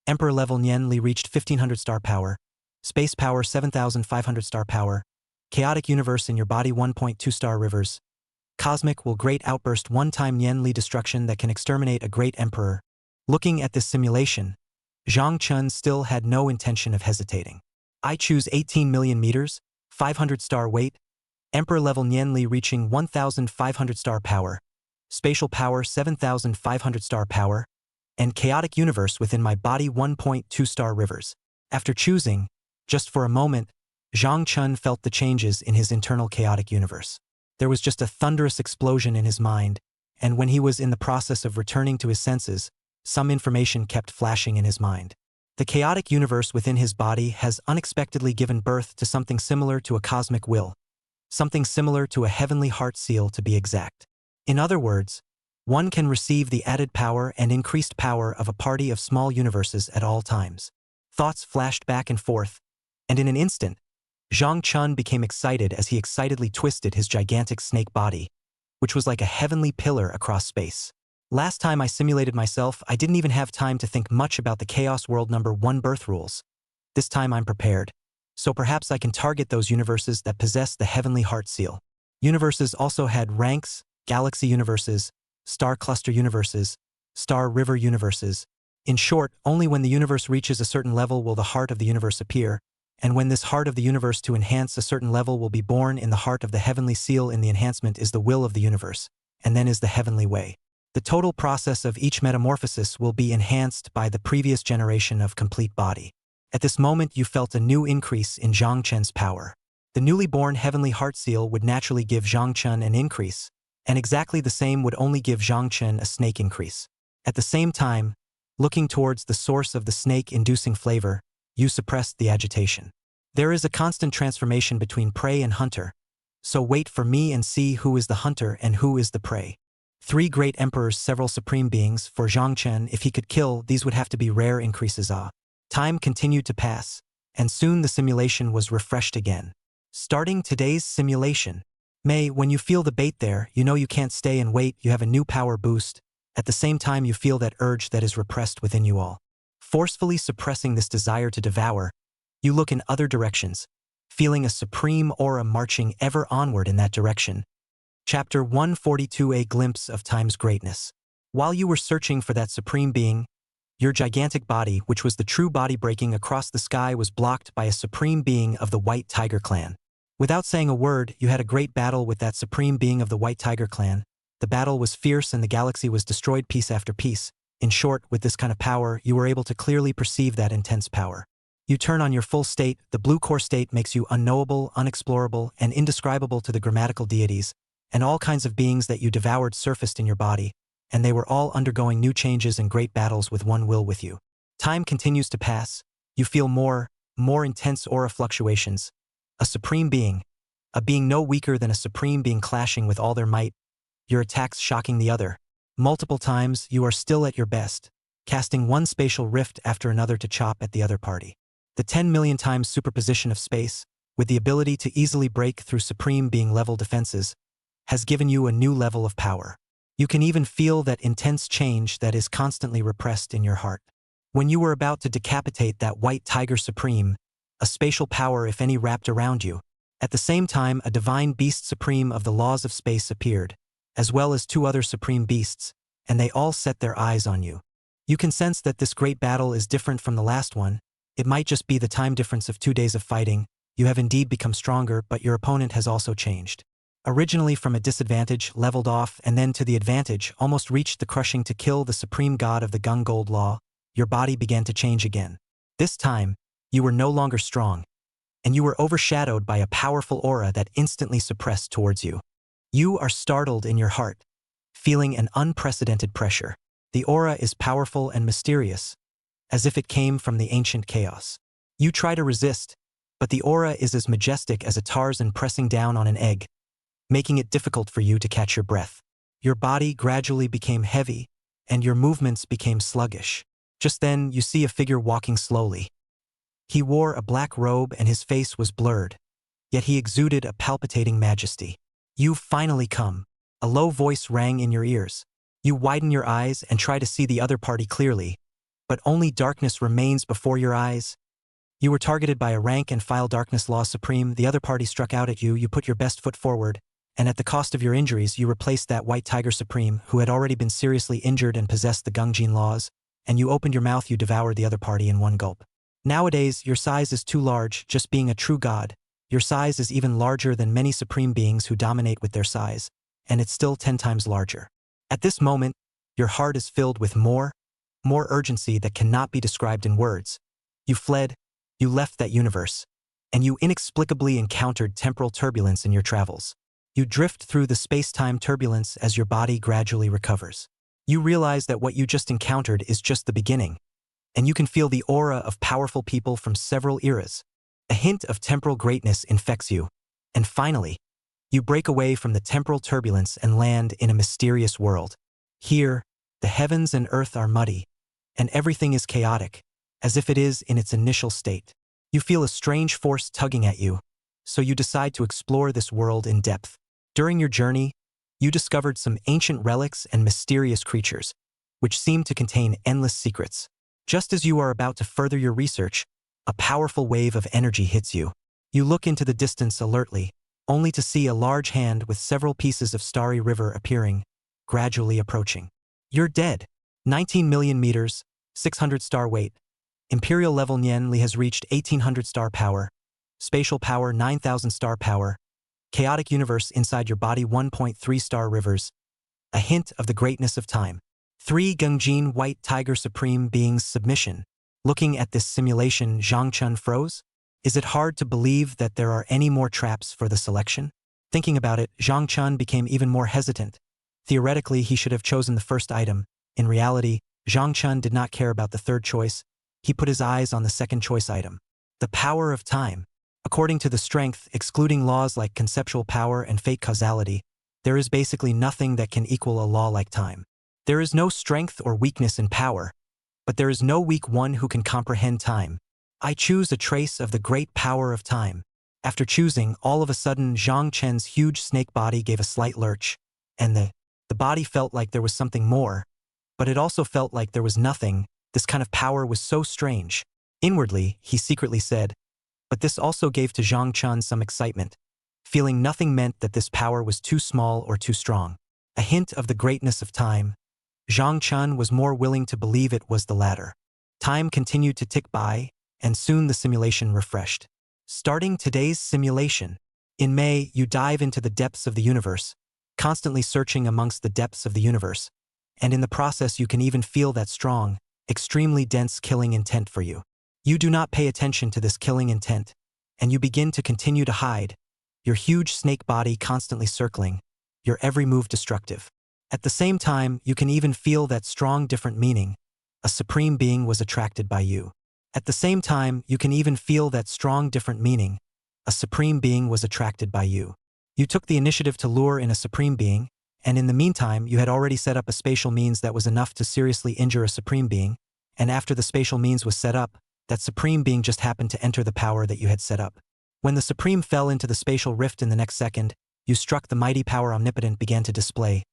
Emperor level Nian Li reached 1500 star power. Space power 7,500 star power. Chaotic universe in your body 1.2 star rivers. Cosmic will great outburst one-time Nian Li destruction that can exterminate a great emperor. Looking at this simulation, Zhang Chun still had no intention of hesitating. I choose 18 million meters, 500 star weight, Emperor level Nian Li reaching 1,500 star power, spatial power 7,500 star power, and chaotic universe within my body 1.2 star rivers. After choosing, just for a moment, Zhang Chun felt the changes in his internal chaotic universe. There was just a thunderous explosion in his mind, and when he was in the process of returning to his senses, some information kept flashing in his mind. The chaotic universe within his body has unexpectedly given birth to something similar to a cosmic will, something similar to a heavenly heart seal to be exact. In other words, one can receive the added power and increased power of a party of small universes at all times. Thoughts flashed back and forth, and in an instant, Zhang Chun became excited as he excitedly twisted his gigantic snake body, which was like a heavenly pillar across space. Last time I simulated myself, I didn't even have time to think much about the Chaos World number 1 birth rules. This time I'm prepared. So perhaps I can target those universes that possess the heavenly heart seal. Universes also had ranks, galaxy universes, star cluster universes, star river universes. In short, only when the universe reaches a certain level will the heart of the universe appear, and when this heart of the universe to enhance a certain level will be born in the heart of the heavenly seal. In the enhancement is the will of the universe, and then is the heavenly way. The total process of each metamorphosis will be enhanced by the previous generation of complete body. At this moment you felt a new increase in Zhang Chen's power. The newly born heavenly heart seal would naturally give Zhang Chen an increase, and exactly the same would only give Zhang Chen a snake increase. At the same time, looking towards the source of the snake-inducing flavor, you suppressed the agitation. There is a constant transformation between prey and hunter, so wait for me and see who is the hunter and who is the prey. 3 great emperors, several supreme beings. For Zhang Chen, if he could kill, these would have to be rare increases. Time continued to pass, and soon the simulation was refreshed again. Starting today's simulation. May, when you feel the bait there, you know you can't stay and wait, you have a new power boost. At the same time you feel that urge that is repressed within you all. Forcefully suppressing this desire to devour, you look in other directions, feeling a supreme aura marching ever onward in that direction. Chapter 142: A Glimpse of Time's Greatness. While you were searching for that supreme being, your gigantic body, which was the true body breaking across the sky, was blocked by a supreme being of the White Tiger clan. Without saying a word, you had a great battle with that supreme being of the White Tiger clan. The battle was fierce and the galaxy was destroyed piece after piece. In short, with this kind of power, you were able to clearly perceive that intense power. You turn on your full state. The blue core state makes you unknowable, unexplorable, and indescribable to the grammatical deities, and all kinds of beings that you devoured surfaced in your body, and they were all undergoing new changes and great battles with one will with you. Time continues to pass. You feel more intense aura fluctuations. A supreme being, a being no weaker than a supreme being clashing with all their might, your attacks shocking the other. Multiple times, you are still at your best, casting one spatial rift after another to chop at the other party. The 10 million times superposition of space, with the ability to easily break through supreme being level defenses, has given you a new level of power. You can even feel that intense change that is constantly repressed in your heart. When you were about to decapitate that white tiger supreme, a spatial power if any wrapped around you. At the same time, a divine beast supreme of the laws of space appeared, as well as 2 other supreme beasts, and they all set their eyes on you. You can sense that this great battle is different from the last one. It might just be the time difference of 2 days of fighting. You have indeed become stronger, but your opponent has also changed. Originally from a disadvantage, leveled off, and then to the advantage, almost reached the crushing to kill the supreme god of the Gung Gold Law, your body began to change again. This time, you were no longer strong, and you were overshadowed by a powerful aura that instantly suppressed towards you. You are startled in your heart, feeling an unprecedented pressure. The aura is powerful and mysterious, as if it came from the ancient chaos. You try to resist, but the aura is as majestic as a Tarzan pressing down on an egg, making it difficult for you to catch your breath. Your body gradually became heavy, and your movements became sluggish. Just then, you see a figure walking slowly. He wore a black robe and his face was blurred, yet he exuded a palpitating majesty. "You've finally come," a low voice rang in your ears. You widen your eyes and try to see the other party clearly, but only darkness remains before your eyes. You were targeted by a rank-and-file darkness law supreme. The other party struck out at you. You put your best foot forward, and at the cost of your injuries, you replaced that white tiger supreme who had already been seriously injured and possessed the Gungjin laws, and you opened your mouth. You devoured the other party in one gulp. Nowadays, your size is too large, just being a true god. Your size is even larger than many supreme beings who dominate with their size, and it's still 10 times larger. At this moment, your heart is filled with more urgency that cannot be described in words. You fled, you left that universe, and you inexplicably encountered temporal turbulence in your travels. You drift through the space-time turbulence as your body gradually recovers. You realize that what you just encountered is just the beginning, and you can feel the aura of powerful people from several eras. A hint of temporal greatness infects you, and finally, you break away from the temporal turbulence and land in a mysterious world. Here, the heavens and earth are muddy, and everything is chaotic, as if it is in its initial state. You feel a strange force tugging at you, so you decide to explore this world in depth. During your journey, you discovered some ancient relics and mysterious creatures, which seem to contain endless secrets. Just as you are about to further your research, a powerful wave of energy hits you. You look into the distance alertly, only to see a large hand with several pieces of starry river appearing, gradually approaching. You're dead. 19 million meters, 600 star weight. Imperial level Nian Li has reached 1800 star power. Spatial power 9000 star power. Chaotic universe inside your body 1.3 star rivers. A hint of the greatness of time. 3 Gungjin White Tiger Supreme Beings submission. Looking at this simulation, Zhang Chun froze. Is it hard to believe that there are any more traps for the selection? Thinking about it, Zhang Chun became even more hesitant. Theoretically, he should have chosen the first item. In reality, Zhang Chun did not care about the third choice. He put his eyes on the second choice item. The power of time. According to the strength, excluding laws like conceptual power and fate causality, there is basically nothing that can equal a law like time. There is no strength or weakness in power, but there is no weak one who can comprehend time. I choose a trace of the great power of time. After choosing, all of a sudden Zhang Chen's huge snake body gave a slight lurch, and the body felt like there was something more, but it also felt like there was nothing. This kind of power was so strange. Inwardly, he secretly said, but this also gave to Zhang Chun some excitement. Feeling nothing meant that this power was too small or too strong. A hint of the greatness of time. Zhang Chun was more willing to believe it was the latter. Time continued to tick by, and soon the simulation refreshed. Starting today's simulation. In May, you dive into the depths of the universe, constantly searching amongst the depths of the universe, and in the process you can even feel that strong, extremely dense killing intent for you. You do not pay attention to this killing intent, and you begin to continue to hide, your huge snake body constantly circling, your every move destructive. At the same time, you can even feel that strong different meaning. A supreme being was attracted by you. At the same time, you can even feel that strong different meaning. A supreme being was attracted by you. You took the initiative to lure in a supreme being, and in the meantime, you had already set up a spatial means that was enough to seriously injure a supreme being, and after the spatial means was set up, that supreme being just happened to enter the power that you had set up. When the supreme fell into the spatial rift in the next second, you struck the mighty power omnipotent began to display.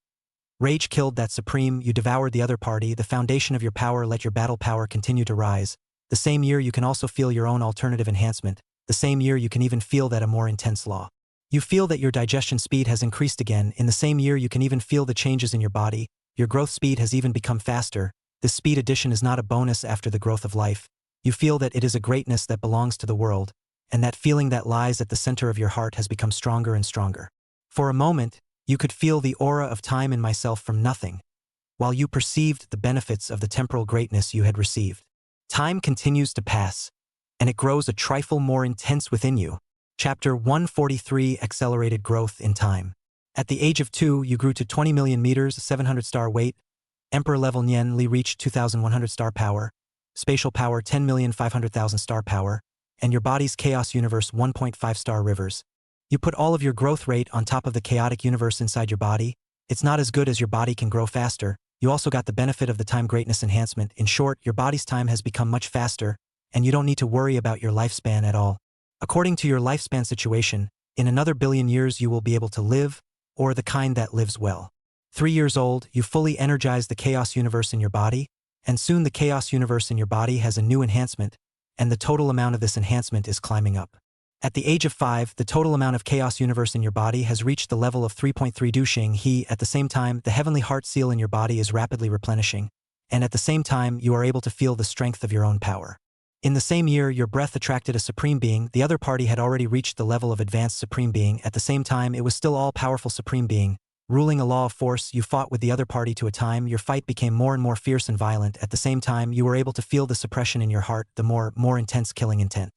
Rage killed that supreme, you devoured the other party, the foundation of your power let your battle power continue to rise. The same year you can also feel your own alternative enhancement. The same year you can even feel that a more intense law. You feel that your digestion speed has increased again. In the same year you can even feel the changes in your body. Your growth speed has even become faster. This speed addition is not a bonus after the growth of life. You feel that it is a greatness that belongs to the world, and that feeling that lies at the center of your heart has become stronger and stronger. For a moment, you could feel the aura of time in myself from nothing, while you perceived the benefits of the temporal greatness you had received. Time continues to pass, and it grows a trifle more intense within you. Chapter 143: Accelerated Growth in Time. At the age of 2, you grew to 20 million meters, 700 star weight. Emperor level Nian Li reached 2,100 star power. Spatial power 10,500,000 star power, and your body's chaos universe 1.5 star rivers. You put all of your growth rate on top of the chaotic universe inside your body. It's not as good as your body can grow faster. You also got the benefit of the time greatness enhancement. In short, your body's time has become much faster, and you don't need to worry about your lifespan at all. According to your lifespan situation, in another billion years you will be able to live, or the kind that lives well. 3 years old, you fully energize the chaos universe in your body, and soon the chaos universe in your body has a new enhancement, and the total amount of this enhancement is climbing up. At the age of 5, the total amount of chaos universe in your body has reached the level of 3.3 Duxing He. At the same time, the heavenly heart seal in your body is rapidly replenishing, and at the same time, you are able to feel the strength of your own power. In the same year, your breath attracted a supreme being. The other party had already reached the level of advanced supreme being. At the same time, it was still all-powerful supreme being. Ruling a law of force, you fought with the other party to a time. Your fight became more and more fierce and violent. At the same time, you were able to feel the suppression in your heart, the more intense killing intent.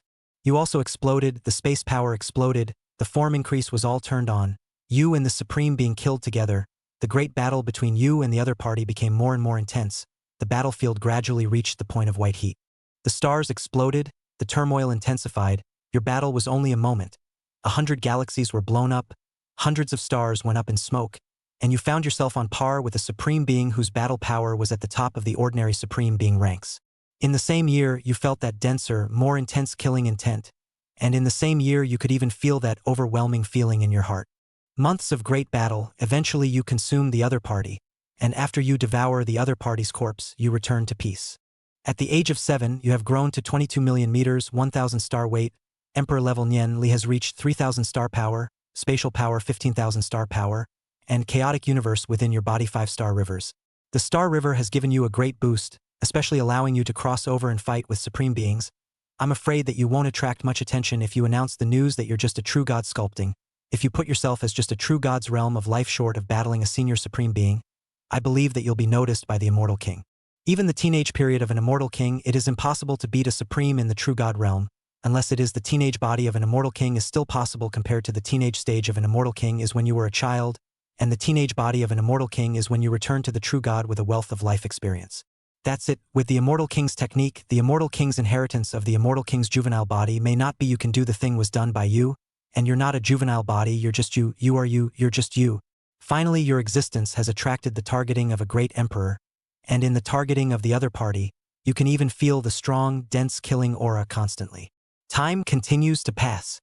You also exploded, the space power exploded, the form increase was all turned on. You and the supreme being killed together. The great battle between you and the other party became more and more intense. The battlefield gradually reached the point of white heat. The stars exploded, the turmoil intensified. Your battle was only a moment. 100 galaxies were blown up, hundreds of stars went up in smoke, and you found yourself on par with a supreme being whose battle power was at the top of the ordinary supreme being ranks. In the same year, you felt that denser, more intense killing intent, and in the same year you could even feel that overwhelming feeling in your heart. Months of great battle, eventually you consume the other party, and after you devour the other party's corpse, you return to peace. At the age of 7, you have grown to 22 million meters, 1,000 star weight. Emperor level Nian Li has reached 3,000 star power, spatial power 15,000 star power, and chaotic universe within your body 5 star rivers. The star river has given you a great boost, especially allowing you to cross over and fight with supreme beings. I'm afraid that you won't attract much attention if you announce the news that you're just a true god sculpting. If you put yourself as just a true god's realm of life short of battling a senior supreme being, I believe that you'll be noticed by the immortal king. Even the teenage period of an immortal king, it is impossible to beat a supreme in the true god realm, unless it is the teenage body of an immortal king is still possible compared to the teenage stage of an immortal king is when you were a child, and the teenage body of an immortal king is when you return to the true god with a wealth of life experience. That's it. With the immortal king's technique, the immortal king's inheritance of the immortal king's juvenile body may not be you can do the thing was done by you, and you're not a juvenile body, you're just you are you, you're just you. Finally, your existence has attracted the targeting of a great emperor, and in the targeting of the other party, you can even feel the strong, dense killing aura constantly. Time continues to pass.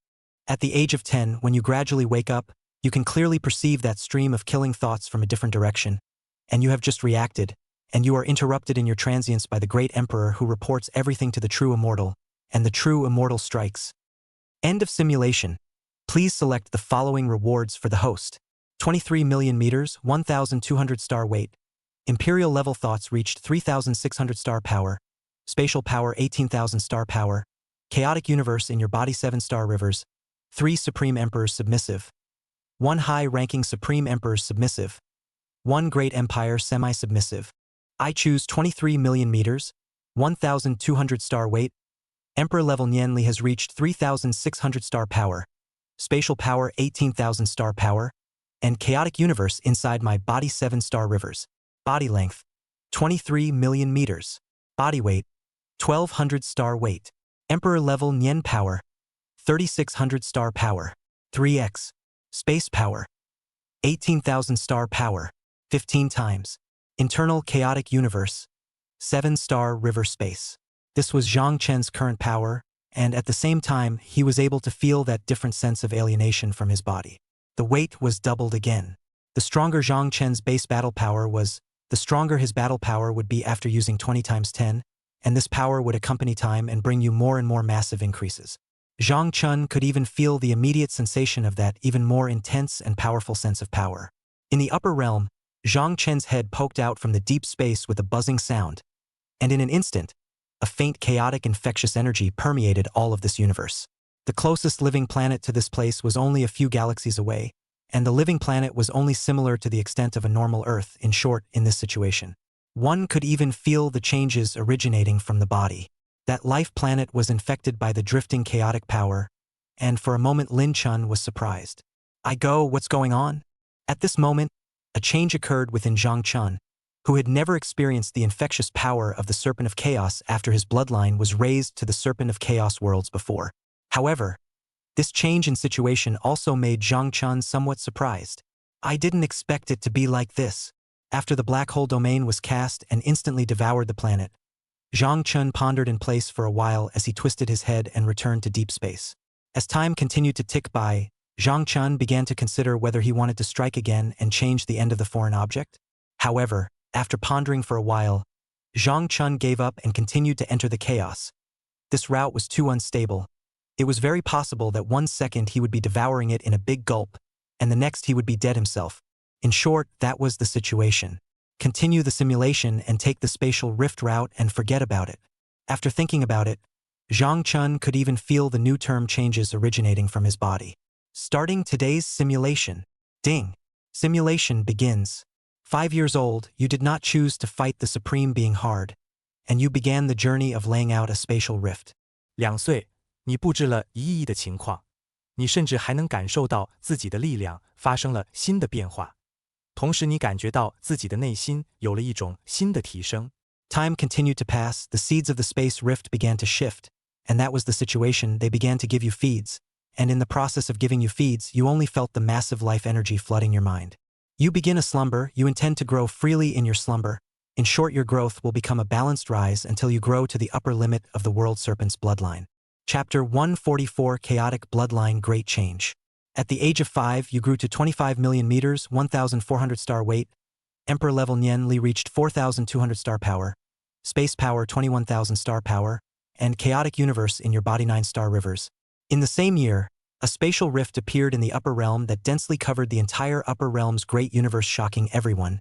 At the age of 10, when you gradually wake up, you can clearly perceive that stream of killing thoughts from a different direction, and you have just reacted, and you are interrupted in your transience by the great emperor who reports everything to the true immortal, and the true immortal strikes. End of simulation. Please select the following rewards for the host. 23 million meters, 1,200 star weight. Imperial level thoughts reached 3,600 star power. Spatial power 18,000 star power. Chaotic universe in your body 7 star rivers. 3 supreme emperors submissive. 1 high-ranking supreme emperor submissive. 1 great empire semi-submissive. I choose 23 million meters, 1,200 star weight. Emperor level Nianli has reached 3,600 star power, spatial power 18,000 star power, and chaotic universe inside my body 7 star rivers. Body length 23 million meters. Body weight 1,200 star weight. Emperor level Nian power 3,600 star power. 3x. Space power 18,000 star power 15 times. Internal chaotic universe 7 star river space. This was Zhang Chen's current power, and at the same time he was able to feel that different sense of alienation from his body. The weight was doubled again. The stronger Zhang Chen's base battle power was, the stronger his battle power would be after using 20 times 10, and this power would accompany time and bring you more and more massive increases. Zhang Chen could even feel the immediate sensation of that even more intense and powerful sense of power. In the upper realm, Zhang Chen's head poked out from the deep space with a buzzing sound, and in an instant, a faint chaotic infectious energy permeated all of this universe. The closest living planet to this place was only a few galaxies away, and the living planet was only similar to the extent of a normal Earth, in short, in this situation. One could even feel the changes originating from the body. That life planet was infected by the drifting chaotic power, and for a moment Lin Chun was surprised. What's going on? At this moment, a change occurred within Zhang Chun, who had never experienced the infectious power of the Serpent of Chaos after his bloodline was raised to the Serpent of Chaos worlds before. However, this change in situation also made Zhang Chun somewhat surprised. I didn't expect it to be like this. After the black hole domain was cast and instantly devoured the planet, Zhang Chun pondered in place for a while as he twisted his head and returned to deep space. As time continued to tick by, Zhang Chun began to consider whether he wanted to strike again and change the end of the foreign object. However, after pondering for a while, Zhang Chun gave up and continued to enter the chaos. This route was too unstable. It was very possible that 1 second he would be devouring it in a big gulp, and the next he would be dead himself. In short, that was the situation. Continue the simulation and take the spatial rift route and forget about it. After thinking about it, Zhang Chun could even feel the new term changes originating from his body. Starting today's simulation. Ding. Simulation begins. 5 years old, you did not choose to fight the supreme being hard, and you began the journey of laying out a spatial rift. 2岁，你布置了1亿的情况，你甚至还能感受到自己的力量发生了新的变化，同时你感觉到自己的内心有了一种新的提升。Time continued to pass, the seeds of the space rift began to shift, and that was the situation. They began to give you feeds, and in the process of giving you feeds, you only felt the massive life energy flooding your mind. You begin a slumber, you intend to grow freely in your slumber. In short, your growth will become a balanced rise until you grow to the upper limit of the world serpent's bloodline. Chapter 144 Chaotic Bloodline Great Change. At the age of 5, you grew to 25 million meters, 1,400 star weight. Emperor level Nian Li reached 4,200 star power, space power 21,000 star power, and chaotic universe in your body 9 star rivers. In the same year, a spatial rift appeared in the upper realm that densely covered the entire upper realm's great universe, shocking everyone.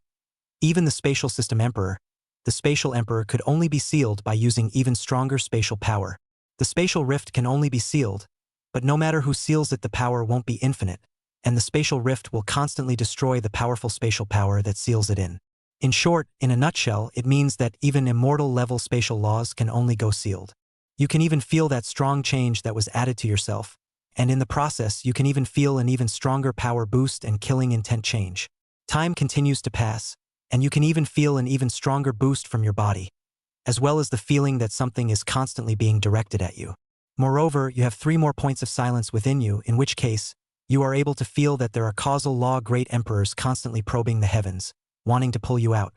Even the spatial system emperor, the spatial emperor, could only be sealed by using even stronger spatial power. The spatial rift can only be sealed, but no matter who seals it, the power won't be infinite, and the spatial rift will constantly destroy the powerful spatial power that seals it in. In short, in a nutshell, it means that even immortal-level spatial laws can only go sealed. You can even feel that strong change that was added to yourself, and in the process, you can even feel an even stronger power boost and killing intent change. Time continues to pass, and you can even feel an even stronger boost from your body, as well as the feeling that something is constantly being directed at you. Moreover, you have 3 more points of silence within you, in which case, you are able to feel that there are causal law great emperors constantly probing the heavens, wanting to pull you out.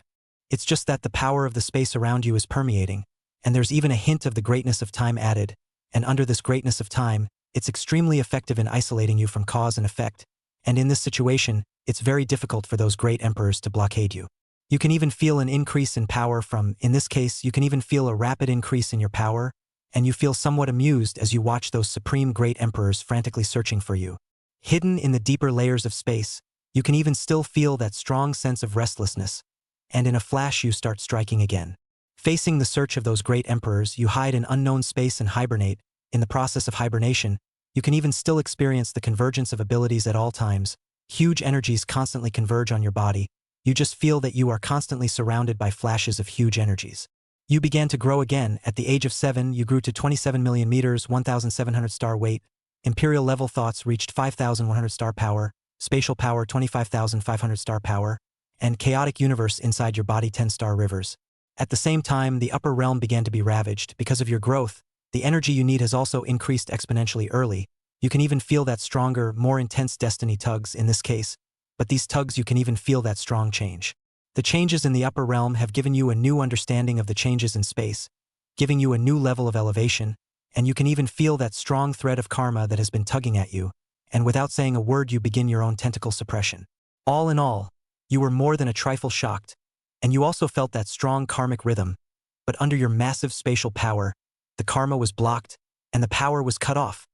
It's just that the power of the space around you is permeating, and there's even a hint of the greatness of time added, and under this greatness of time, it's extremely effective in isolating you from cause and effect, and in this situation, it's very difficult for those great emperors to blockade you. You can even feel an increase in power from, in this case, you can even feel a rapid increase in your power, and you feel somewhat amused as you watch those supreme great emperors frantically searching for you. Hidden in the deeper layers of space, you can even still feel that strong sense of restlessness, and in a flash you start striking again. Facing the search of those great emperors, you hide in unknown space and hibernate. In the process of hibernation, you can even still experience the convergence of abilities at all times. Huge energies constantly converge on your body. You just feel that you are constantly surrounded by flashes of huge energies. You began to grow again. At the age of 7, you grew to 27 million meters, 1,700 star weight. Imperial level thoughts reached 5,100 star power, spatial power 25,500 star power, and chaotic universe inside your body 10 star rivers. At the same time, the upper realm began to be ravaged. Because of your growth, the energy you need has also increased exponentially early. You can even feel that stronger, more intense destiny tugs in this case, but these tugs you can even feel that strong change. The changes in the upper realm have given you a new understanding of the changes in space, giving you a new level of elevation, and you can even feel that strong thread of karma that has been tugging at you, and without saying a word you begin your own tentacle suppression. All in all, you were more than a trifle shocked, and you also felt that strong karmic rhythm, but under your massive spatial power, the karma was blocked, and the power was cut off.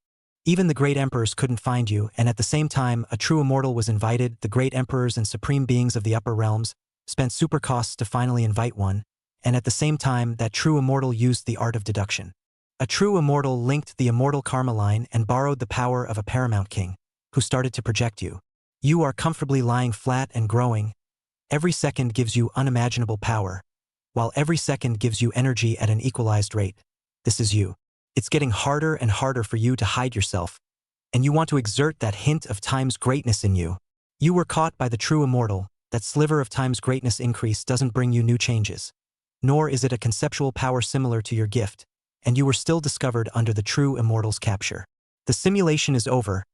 Even the great emperors couldn't find you, and at the same time, a true immortal was invited. The great emperors and supreme beings of the upper realms spent super costs to finally invite one, and at the same time, that true immortal used the art of deduction. A true immortal linked the immortal karma line and borrowed the power of a paramount king, who started to project you. You are comfortably lying flat and growing. Every second gives you unimaginable power, while every second gives you energy at an equalized rate. This is you. It's getting harder and harder for you to hide yourself, and you want to exert that hint of time's greatness in you. You were caught by the true immortal. That sliver of time's greatness increase doesn't bring you new changes, nor is it a conceptual power similar to your gift, and you were still discovered under the true immortal's capture. The simulation is over.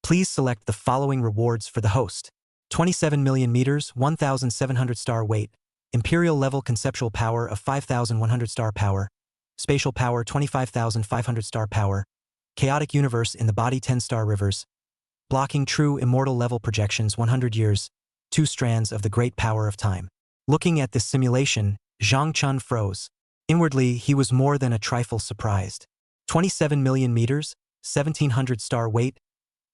Please select the following rewards for the host. 27 million meters, 1,700 star weight, imperial level conceptual power of 5,100 star power, spatial power 25,500 star power, chaotic universe in the body 10 star rivers, blocking true immortal level projections 100 years, 2 strands of the great power of time. Looking at this simulation, Zhang Chun froze. Inwardly, he was more than a trifle surprised. 27 million meters, 1,700 star weight,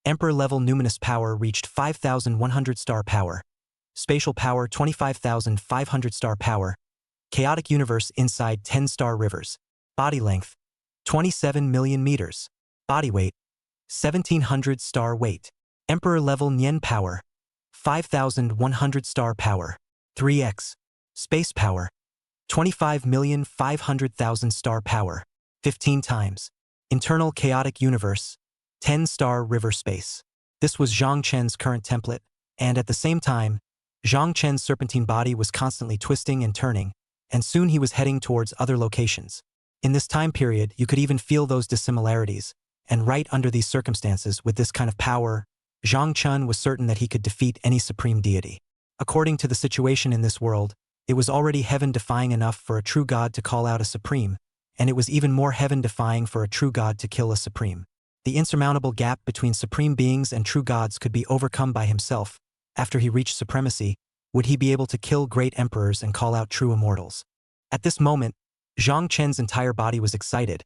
emperor-level numinous power reached 5,100 star power, spatial power 25,500 star power, chaotic universe inside 10 star rivers, body length 27 million meters, body weight 1,700 star weight, emperor-level Nian power 5,100 star power, 3x, space power 25,500,000 star power, 15 times, internal chaotic universe 10 star river space. This was Zhang Chen's current template, and at the same time, Zhang Chen's serpentine body was constantly twisting and turning, and soon he was heading towards other locations. In this time period, you could even feel those dissimilarities, and right under these circumstances, with this kind of power, Zhang Chun was certain that he could defeat any supreme deity. According to the situation in this world, it was already heaven-defying enough for a true god to call out a supreme, and it was even more heaven-defying for a true god to kill a supreme. The insurmountable gap between supreme beings and true gods could be overcome by himself. After he reached supremacy, would he be able to kill great emperors and call out true immortals? At this moment, Zhang Chen's entire body was excited,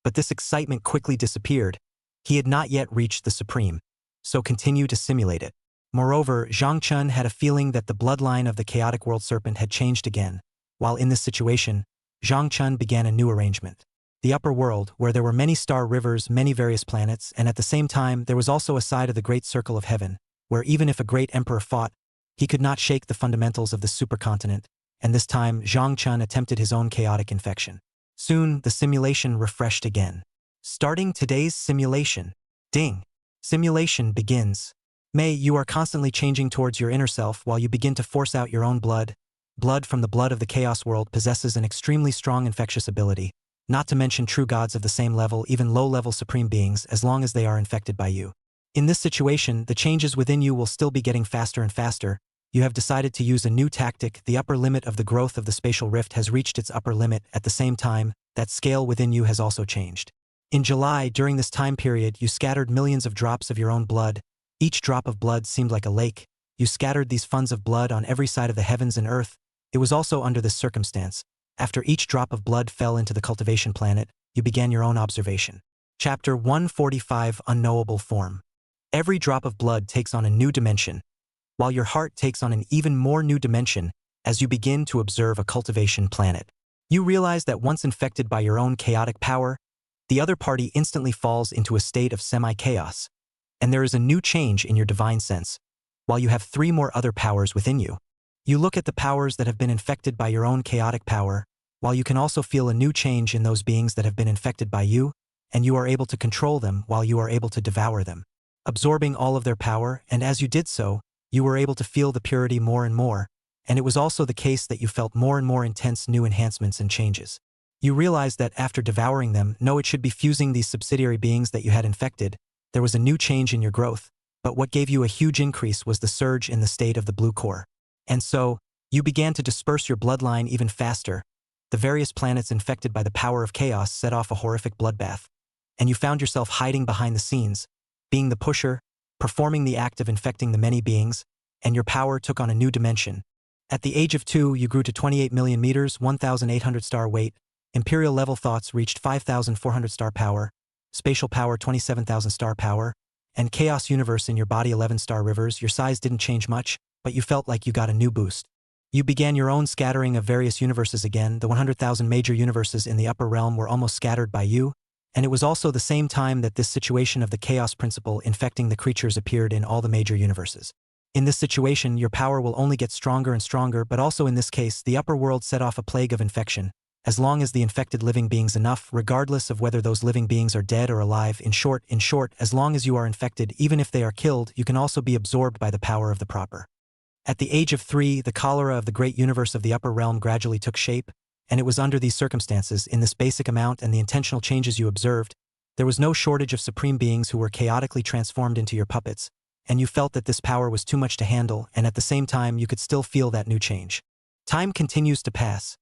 but this excitement quickly disappeared. He had not yet reached the supreme, so continue to simulate it. Moreover, Zhang Chun had a feeling that the bloodline of the chaotic world serpent had changed again. While in this situation, Zhang Chun began a new arrangement. The upper world, where there were many star rivers, many various planets, and at the same time there was also a side of the great circle of heaven, where even if a great emperor fought, he could not shake the fundamentals of the supercontinent, and this time Zhang Chun attempted his own chaotic infection. Soon, the simulation refreshed again. Starting today's simulation. Ding. Simulation begins. May, you are constantly changing towards your inner self while you begin to force out your own blood. Blood from the blood of the chaos world possesses an extremely strong infectious ability, not to mention true gods of the same level, even low-level supreme beings, as long as they are infected by you. In this situation, the changes within you will still be getting faster and faster. You have decided to use a new tactic. The upper limit of the growth of the spatial rift has reached its upper limit. At the same time, that scale within you has also changed. In July, during this time period, you scattered millions of drops of your own blood. Each drop of blood seemed like a lake. You scattered these funds of blood on every side of the heavens and earth. It was also under this circumstance. After each drop of blood fell into the cultivation planet, you began your own observation. Chapter 145, Unknowable Form. Every drop of blood takes on a new dimension, while your heart takes on an even more new dimension as you begin to observe a cultivation planet. You realize that once infected by your own chaotic power, the other party instantly falls into a state of semi-chaos, and there is a new change in your divine sense, while you have 3 more other powers within you. You look at the powers that have been infected by your own chaotic power, while you can also feel a new change in those beings that have been infected by you, and you are able to control them while you are able to devour them, absorbing all of their power, and as you did so, you were able to feel the purity more and more, and it was also the case that you felt more and more intense new enhancements and changes. You realized that after devouring them, no, it should be fusing these subsidiary beings that you had infected, there was a new change in your growth, but what gave you a huge increase was the surge in the state of the blue core. And so, you began to disperse your bloodline even faster. The various planets infected by the power of chaos set off a horrific bloodbath, and you found yourself hiding behind the scenes, being the pusher, performing the act of infecting the many beings, and your power took on a new dimension. At the age of 2, you grew to 28 million meters, 1,800 star weight, imperial level thoughts reached 5,400 star power, spatial power 27,000 star power, and chaos universe in your body 11 star rivers. Your size didn't change much, but you felt like you got a new boost. You began your own scattering of various universes again. The 100,000 major universes in the upper realm were almost scattered by you, and it was also the same time that this situation of the chaos principle infecting the creatures appeared in all the major universes. In this situation, your power will only get stronger and stronger, but also in this case, the upper world set off a plague of infection, as long as the infected living beings enough, regardless of whether those living beings are dead or alive. In short, as long as you are infected, even if they are killed, you can also be absorbed by the power of the proper. At the age of 3, the cholera of the great universe of the upper realm gradually took shape, and it was under these circumstances, in this basic amount and the intentional changes you observed, there was no shortage of supreme beings who were chaotically transformed into your puppets, and you felt that this power was too much to handle, and at the same time you could still feel that new change. Time continues to pass,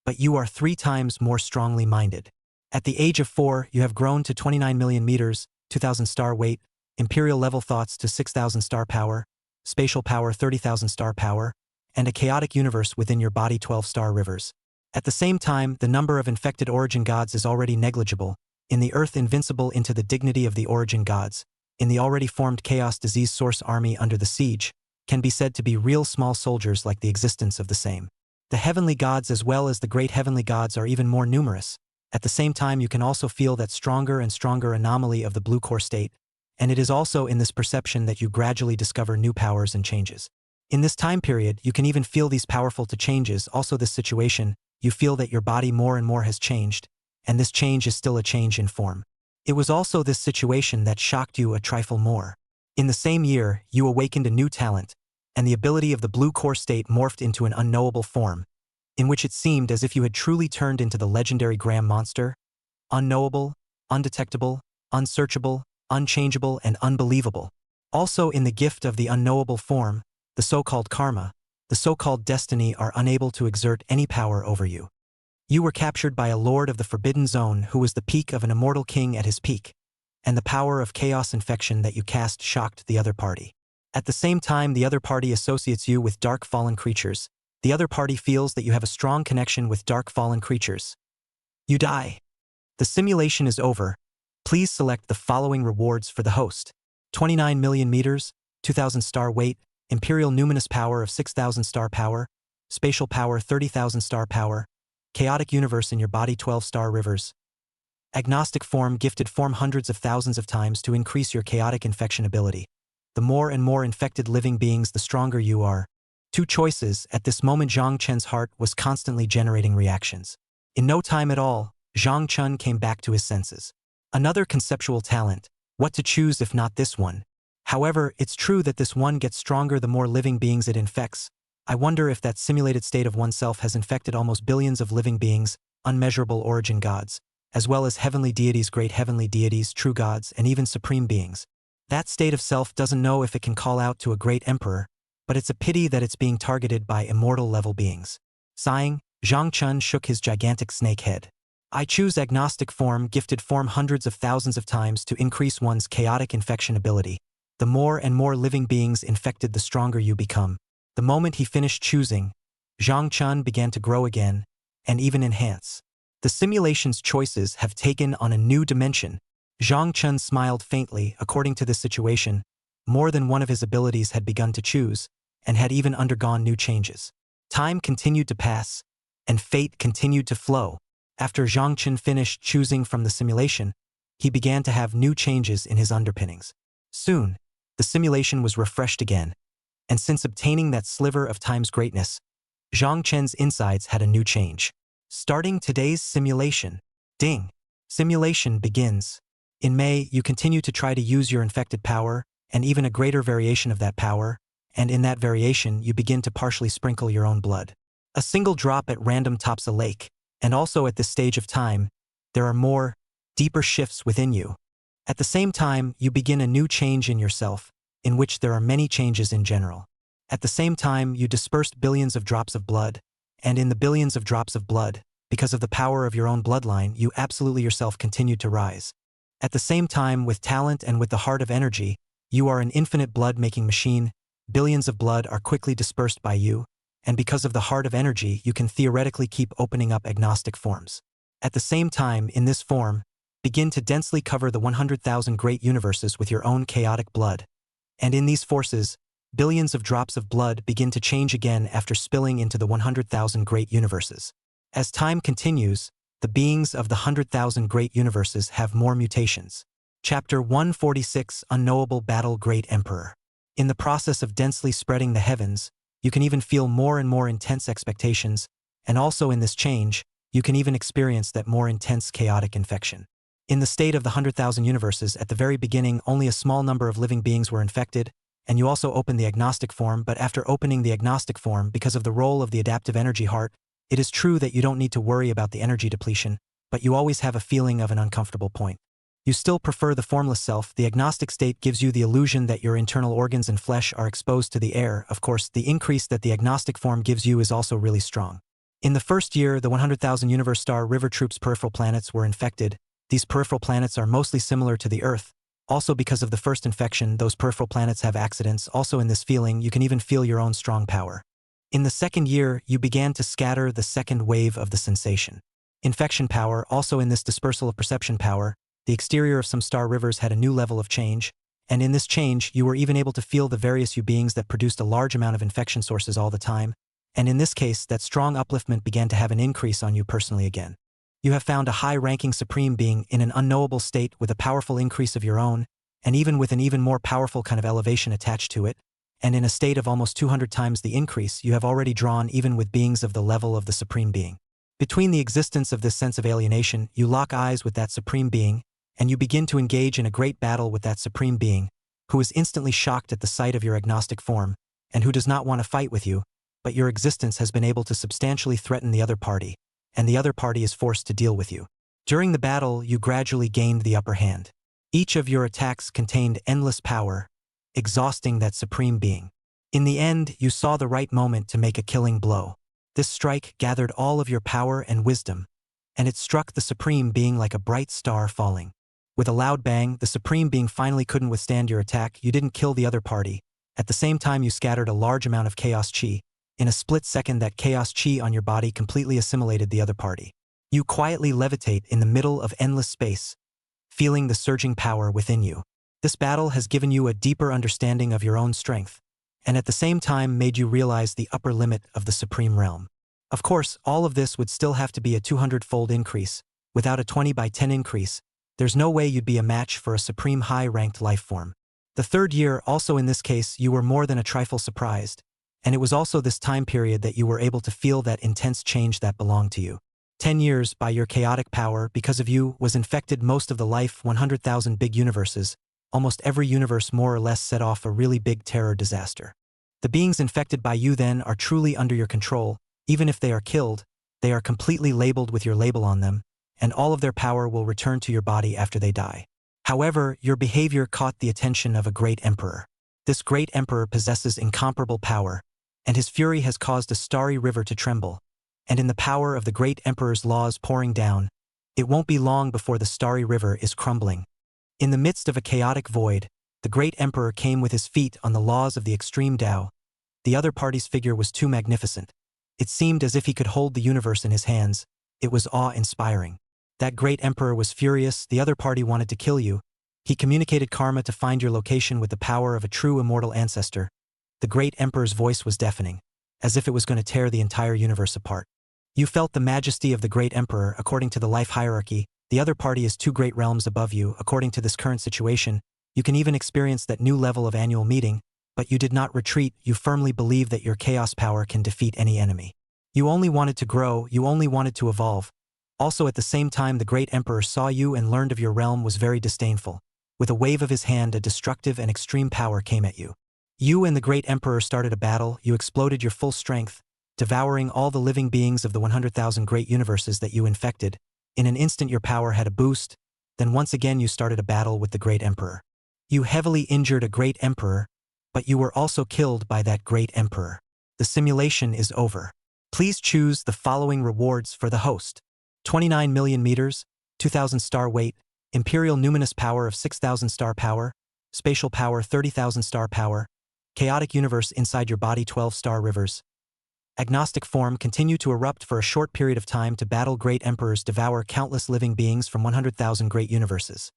but you are 3 times more strongly minded. At the age of 4, you have grown to 29 million meters, 2,000 star weight, imperial level thoughts to 6,000 star power, spatial power 30,000 star power, and a chaotic universe within your body 12 star rivers. At the same time, the number of infected origin gods is already negligible, in the earth invincible into the dignity of the origin gods, in the already formed chaos disease source army under the siege, can be said to be real small soldiers like the existence of the same. The heavenly gods as well as the great heavenly gods are even more numerous. At the same time you can also feel that stronger and stronger anomaly of the blue core state, and it is also in this perception that you gradually discover new powers and changes. In this time period, you can even feel these powerful to changes. Also this situation, you feel that your body more and more has changed, and this change is still a change in form. It was also this situation that shocked you a trifle more. In the same year, you awakened a new talent, and the ability of the blue core state morphed into an unknowable form, in which it seemed as if you had truly turned into the legendary Graham monster, unknowable, undetectable, unsearchable, unchangeable, and unbelievable. Also in the gift of the unknowable form, the so-called karma, the so-called destiny are unable to exert any power over you. You were captured by a lord of the Forbidden Zone who was the peak of an immortal king at his peak, and the power of chaos infection that you cast shocked the other party. At the same time, the other party associates you with dark fallen creatures. The other party feels that you have a strong connection with dark fallen creatures. You die. The simulation is over. Please select the following rewards for the host. 29 million meters, 2,000 star weight, imperial numinous power of 6,000 star power, spatial power 30,000 star power, chaotic universe in your body 12 star rivers. Agnostic form gifted form hundreds of thousands of times to increase your chaotic infection ability. The more and more infected living beings, the stronger you are. 2 choices. At this moment Zhang Chen's heart was constantly generating reactions. In no time at all, Zhang Chen came back to his senses. Another conceptual talent. What to choose if not this one? However, it's true that this one gets stronger the more living beings it infects. I wonder if that simulated state of oneself has infected almost billions of living beings, unmeasurable origin gods, as well as heavenly deities, great heavenly deities, true gods, and even supreme beings. That state of self doesn't know if it can call out to a great emperor, but it's a pity that it's being targeted by immortal level beings. Sighing, Zhang Chen shook his gigantic snake head. I choose agnostic form, gifted form hundreds of thousands of times to increase one's chaotic infection ability. The more and more living beings infected, the stronger you become. The moment he finished choosing, Zhang Chen began to grow again, and even enhance. The simulation's choices have taken on a new dimension. Zhang Chen smiled faintly. According to this situation, more than one of his abilities had begun to choose, and had even undergone new changes. Time continued to pass, and fate continued to flow. After Zhang Chen finished choosing from the simulation, he began to have new changes in his underpinnings. Soon, the simulation was refreshed again, and since obtaining that sliver of time's greatness, Zhang Chen's insides had a new change. Starting today's simulation. Ding. Simulation begins. In May, you continue to try to use your infected power, and even a greater variation of that power, and in that variation you begin to partially sprinkle your own blood. A single drop at random tops a lake, and also at this stage of time, there are more, deeper shifts within you. At the same time, you begin a new change in yourself, in which there are many changes in general. At the same time, you dispersed billions of drops of blood, and in the billions of drops of blood, because of the power of your own bloodline, you absolutely yourself continued to rise. At the same time, with talent and with the heart of energy, you are an infinite blood-making machine, billions of blood are quickly dispersed by you, and because of the heart of energy, you can theoretically keep opening up agnostic forms. At the same time, in this form, begin to densely cover the 100,000 great universes with your own chaotic blood. And in these forces, billions of drops of blood begin to change again after spilling into the 100,000 great universes. As time continues, the beings of the 100,000 great universes have more mutations. Chapter 146 Unknowable Battle Great Emperor. In the process of densely spreading the heavens, you can even feel more and more intense expectations, and also in this change, you can even experience that more intense chaotic infection. In the state of the 100,000 universes, at the very beginning, only a small number of living beings were infected, and you also open the agnostic form, but after opening the agnostic form, because of the role of the adaptive energy heart, it is true that you don't need to worry about the energy depletion, but you always have a feeling of an uncomfortable point. You still prefer the formless self. The agnostic state gives you the illusion that your internal organs and flesh are exposed to the air. Of course, the increase that the agnostic form gives you is also really strong. In the first year, the 100,000 universe star river troops peripheral planets were infected. These peripheral planets are mostly similar to the Earth. Also, because of the first infection, those peripheral planets have accidents. Also, in this feeling, you can even feel your own strong power. In the second year, you began to scatter the second wave of the sensation. Infection power. Also, in this dispersal of perception power, the exterior of some star rivers had a new level of change, and in this change, you were even able to feel the various you beings that produced a large amount of infection sources all the time, and in this case, that strong upliftment began to have an increase on you personally again. You have found a high-ranking supreme being in an unknowable state with a powerful increase of your own, and even with an even more powerful kind of elevation attached to it, and in a state of almost 200 times the increase you have already drawn even with beings of the level of the supreme being. Between the existence of this sense of alienation, you lock eyes with that supreme being, and you begin to engage in a great battle with that supreme being, who is instantly shocked at the sight of your agnostic form, and who does not want to fight with you, but your existence has been able to substantially threaten the other party, and the other party is forced to deal with you. During the battle, you gradually gained the upper hand. Each of your attacks contained endless power, exhausting that supreme being. In the end, you saw the right moment to make a killing blow. This strike gathered all of your power and wisdom, and it struck the supreme being like a bright star falling. With a loud bang, the supreme being finally couldn't withstand your attack. You didn't kill the other party. At the same time, you scattered a large amount of chaos chi. In a split second, that chaos chi on your body completely assimilated the other party. You quietly levitate in the middle of endless space, feeling the surging power within you. This battle has given you a deeper understanding of your own strength, and at the same time made you realize the upper limit of the supreme realm. Of course, all of this would still have to be a 200-fold increase. Without a 20 by 10 increase, there's no way you'd be a match for a supreme high-ranked life form. The third year, also in this case, you were more than a trifle surprised, and it was also this time period that you were able to feel that intense change that belonged to you. 10 years, by your chaotic power, because of you, was infected most of the life 100,000 big universes. Almost every universe more or less set off a really big terror disaster. The beings infected by you then are truly under your control. Even if they are killed, they are completely labeled with your label on them, and all of their power will return to your body after they die. However, your behavior caught the attention of a great emperor. This great emperor possesses incomparable power, and his fury has caused a starry river to tremble. And in the power of the great emperor's laws pouring down, it won't be long before the starry river is crumbling. In the midst of a chaotic void, the great emperor came with his feet on the laws of the extreme Tao. The other party's figure was too magnificent. It seemed as if he could hold the universe in his hands. It was awe-inspiring. That great emperor was furious. The other party wanted to kill you. He communicated karma to find your location with the power of a true immortal ancestor. The great emperor's voice was deafening, as if it was going to tear the entire universe apart. You felt the majesty of the great emperor according to the life hierarchy. The other party is two great realms above you according to this current situation. You can even experience that new level of annual meeting, but you did not retreat. You firmly believe that your chaos power can defeat any enemy. You only wanted to grow, you only wanted to evolve. Also at the same time the great emperor saw you and learned of your realm was very disdainful. With a wave of his hand a destructive and extreme power came at you. You and the great emperor started a battle, you exploded your full strength, devouring all the living beings of the 100,000 great universes that you infected. In an instant your power had a boost, then once again you started a battle with the great emperor. You heavily injured a great emperor, but you were also killed by that great emperor. The simulation is over. Please choose the following rewards for the host. 29 million meters, 2,000 star weight, imperial numinous power of 6,000 star power, spatial power 30,000 star power, chaotic universe inside your body 12 star rivers. Agnostic form continue to erupt for a short period of time to battle great emperors devour countless living beings from 100,000 great universes.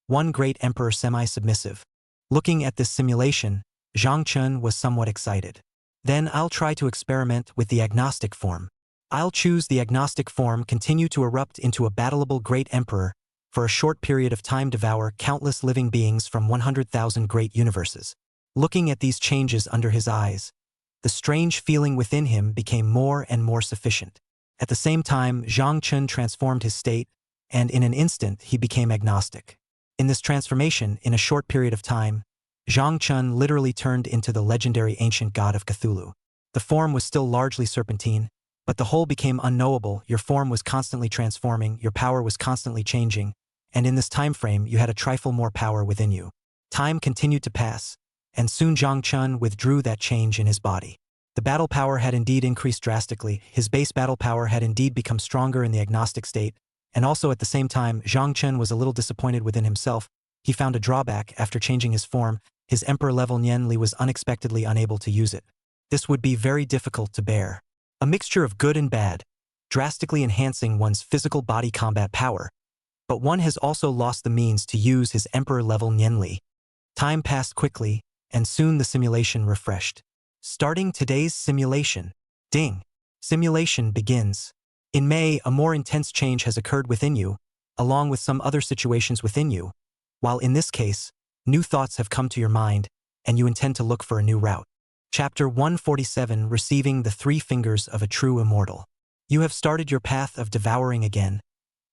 One great emperor semi-submissive. Looking at this simulation, Zhang Chun was somewhat excited. Then I'll try to experiment with the agnostic form. I'll choose the agnostic form continue to erupt into a battleable great emperor for a short period of time devour countless living beings from 100,000 great universes. Looking at these changes under his eyes, the strange feeling within him became more and more sufficient. At the same time, Zhang Chun transformed his state, and in an instant he became agnostic. In this transformation, in a short period of time, Zhang Chun literally turned into the legendary ancient god of Cthulhu. The form was still largely serpentine, but the whole became unknowable, your form was constantly transforming, your power was constantly changing, and in this time frame you had a trifle more power within you. Time continued to pass, and soon Zhang Chun withdrew that change in his body. The battle power had indeed increased drastically, his base battle power had indeed become stronger in the agnostic state, and also at the same time Zhang Chun was a little disappointed within himself. He found a drawback after changing his form, his emperor-level Nian Li was unexpectedly unable to use it. This would be very difficult to bear. A mixture of good and bad, drastically enhancing one's physical body combat power, but one has also lost the means to use his emperor-level Nian Li. Time passed quickly, and soon the simulation refreshed. Starting today's simulation. Ding. Simulation begins. In May, a more intense change has occurred within you, along with some other situations within you, while in this case, new thoughts have come to your mind, and you intend to look for a new route. Chapter 147 Receiving the Three Fingers of a True Immortal. You have started your path of devouring again.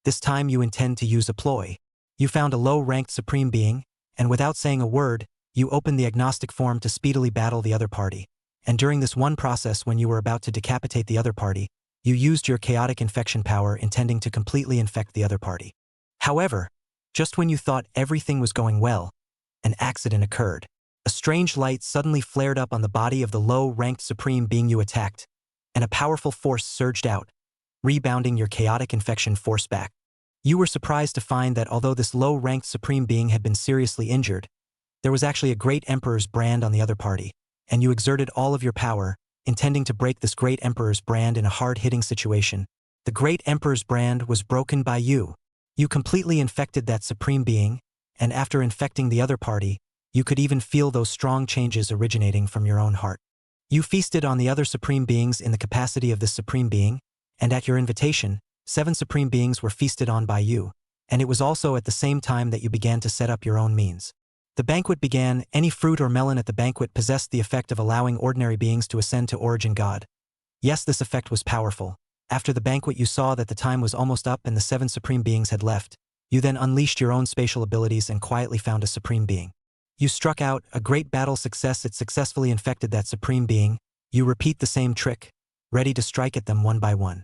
This time you intend to use a ploy. You found a low-ranked supreme being, and without saying a word, you opened the agnostic form to speedily battle the other party. And during this one process when you were about to decapitate the other party, you used your chaotic infection power intending to completely infect the other party. However, just when you thought everything was going well, an accident occurred. A strange light suddenly flared up on the body of the low-ranked supreme being you attacked, and a powerful force surged out, rebounding your chaotic infection force back. You were surprised to find that although this low-ranked supreme being had been seriously injured, there was actually a great emperor's brand on the other party, and you exerted all of your power, intending to break this great emperor's brand in a hard-hitting situation. The great emperor's brand was broken by you. You completely infected that supreme being, and after infecting the other party, you could even feel those strong changes originating from your own heart. You feasted on the other supreme beings in the capacity of this supreme being, and at your invitation, 7 supreme beings were feasted on by you, and it was also at the same time that you began to set up your own means. The banquet began. Any fruit or melon at the banquet possessed the effect of allowing ordinary beings to ascend to origin God. Yes, this effect was powerful. After the banquet you saw that the time was almost up and the 7 supreme beings had left. You then unleashed your own spatial abilities and quietly found a supreme being. You struck out a great battle success. It successfully infected that supreme being. You repeat the same trick, ready to strike at them one by one.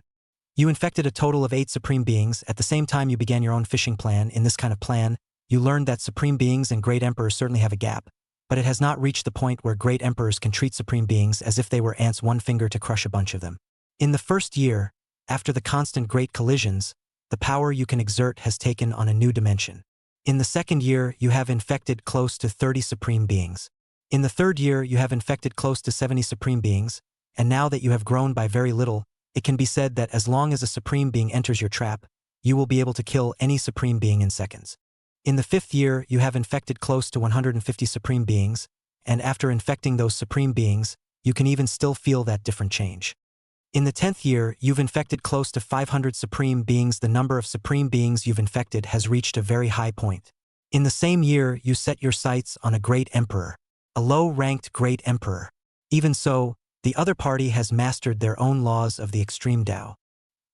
You infected a total of 8 supreme beings. At the same time you began your own fishing plan. In this kind of plan, you learned that supreme beings and great emperors certainly have a gap, but it has not reached the point where great emperors can treat supreme beings as if they were ants, one finger to crush a bunch of them. In the first year, after the constant great collisions, the power you can exert has taken on a new dimension. In the second year, you have infected close to 30 supreme beings. In the third year, you have infected close to 70 supreme beings, and now that you have grown by very little, it can be said that as long as a supreme being enters your trap, you will be able to kill any supreme being in seconds. In the fifth year, you have infected close to 150 supreme beings, and after infecting those supreme beings, you can even still feel that different change. In the 10th year, you've infected close to 500 supreme beings. The number of supreme beings you've infected has reached a very high point. In the same year, you set your sights on a great emperor, a low-ranked great emperor. Even so, The other party has mastered their own laws of the extreme Tao.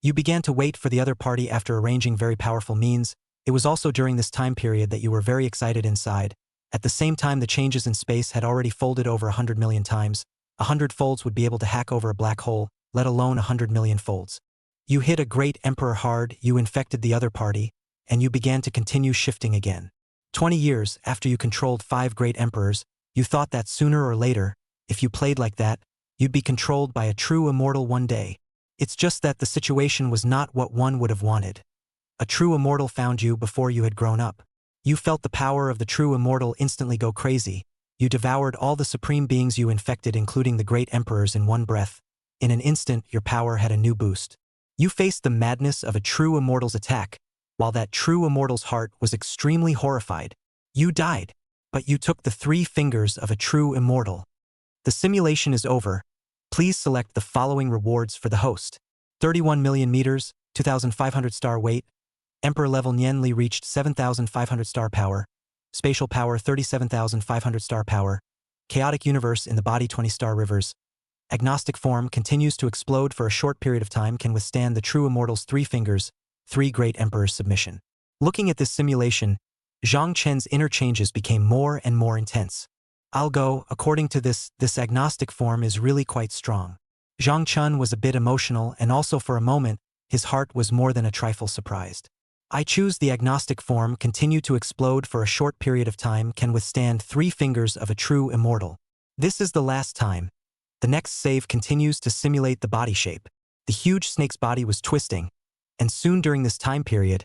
You began to wait for the other party after arranging very powerful means. It was also during this time period that you were very excited inside. At the same time, the changes in space had already folded over 100 million times. 100 folds would be able to hack over a black hole, let alone 100 million folds. You hit a great emperor hard, you infected the other party, and you began to continue shifting again. 20 years after you controlled 5 great emperors, you thought that sooner or later, if you played like that, you'd be controlled by a true immortal one day. It's just that the situation was not what one would have wanted. A true immortal found you before you had grown up. You felt the power of the true immortal instantly go crazy. You devoured all the supreme beings you infected, including the great emperors, in one breath. In an instant, your power had a new boost. You faced the madness of a true immortal's attack. While that true immortal's heart was extremely horrified, you died, but you took the 3 fingers of a true immortal. The simulation is over. Please select the following rewards for the host. 31 million meters, 2,500 star weight. Emperor level Nian Li reached 7,500 star power. Spatial power 37,500 star power. Chaotic universe in the body 20 star rivers. Agnostic form continues to explode for a short period of time, can withstand the true immortal's 3 fingers. 3 great emperors submission. Looking at this simulation, Zhang Chen's inner changes became more and more intense. I'll go, according to this agnostic form is really quite strong. Zhang Chen was a bit emotional, and also for a moment, his heart was more than a trifle surprised. I choose the agnostic form, continue to explode for a short period of time, can withstand 3 fingers of a true immortal. This is the last time. The next save continues to simulate the body shape. The huge snake's body was twisting, and soon during this time period,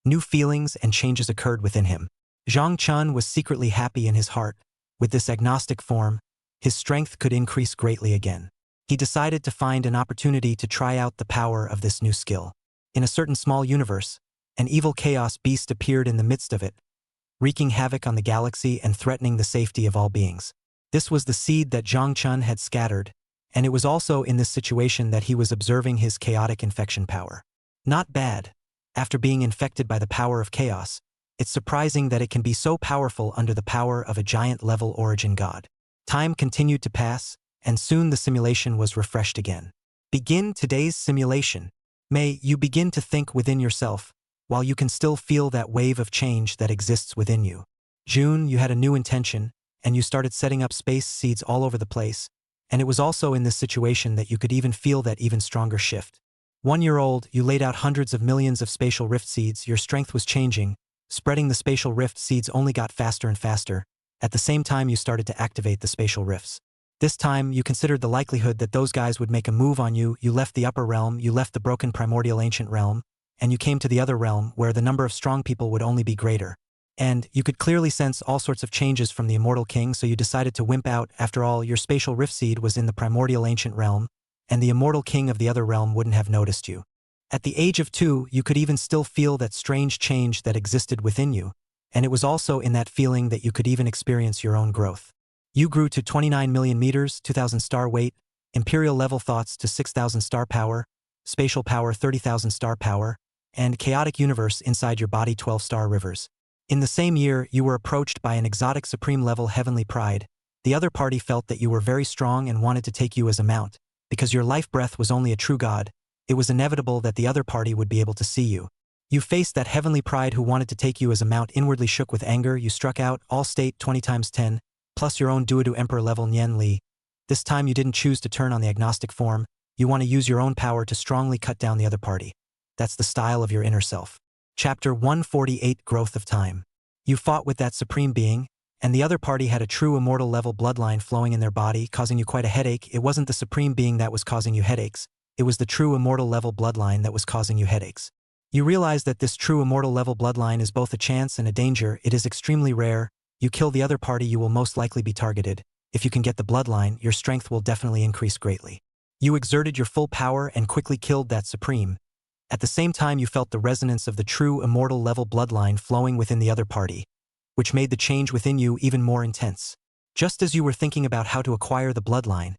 new feelings and changes occurred within him. Zhang Chen was secretly happy in his heart. With this agnostic form, his strength could increase greatly again. He decided to find an opportunity to try out the power of this new skill. In a certain small universe, an evil chaos beast appeared in the midst of it, wreaking havoc on the galaxy and threatening the safety of all beings. This was the seed that Zhang Chen had scattered, and it was also in this situation that he was observing his chaotic infection power. Not bad. After being infected by the power of chaos, it's surprising that it can be so powerful under the power of a giant-level origin god. Time continued to pass, and soon the simulation was refreshed again. Begin today's simulation. May you begin to think within yourself, while you can still feel that wave of change that exists within you. June, you had a new intention, and you started setting up space seeds all over the place, and it was also in this situation that you could even feel that even stronger shift. 1 year old, you laid out hundreds of millions of spatial rift seeds, your strength was changing, spreading the spatial rift seeds only got faster and faster. At the same time, you started to activate the spatial rifts. This time, you considered the likelihood that those guys would make a move on you. You left the upper realm, you left the broken primordial ancient realm, and you came to the other realm where the number of strong people would only be greater. And you could clearly sense all sorts of changes from the immortal king, so you decided to wimp out. After all, your spatial rift seed was in the primordial ancient realm, and the immortal king of the other realm wouldn't have noticed you. At the age of 2, you could even still feel that strange change that existed within you, and it was also in that feeling that you could even experience your own growth. You grew to 29 million meters, 2,000 star weight, imperial level thoughts to 6,000 star power, spatial power 30,000 star power, and chaotic universe inside your body 12 star rivers. In the same year, you were approached by an exotic supreme level heavenly pride. The other party felt that you were very strong and wanted to take you as a mount. Because your life breath was only a true god, it was inevitable that the other party would be able to see you. You faced that heavenly pride who wanted to take you as a mount. Inwardly shook with anger, you struck out, all state 20 times 10, plus your own Duodu Emperor level Nian Li. This time you didn't choose to turn on the agnostic form, you want to use your own power to strongly cut down the other party. That's the style of your inner self. Chapter 148, Growth of Time. You fought with that supreme being, and the other party had a true immortal level bloodline flowing in their body, causing you quite a headache. It wasn't the supreme being that was causing you headaches, it was the true immortal level bloodline that was causing you headaches. You realize that this true immortal level bloodline is both a chance and a danger. It is extremely rare. You kill the other party, you will most likely be targeted. If you can get the bloodline, your strength will definitely increase greatly. You exerted your full power and quickly killed that supreme. At the same time, you felt the resonance of the true immortal level bloodline flowing within the other party, which made the change within you even more intense. Just as you were thinking about how to acquire the bloodline,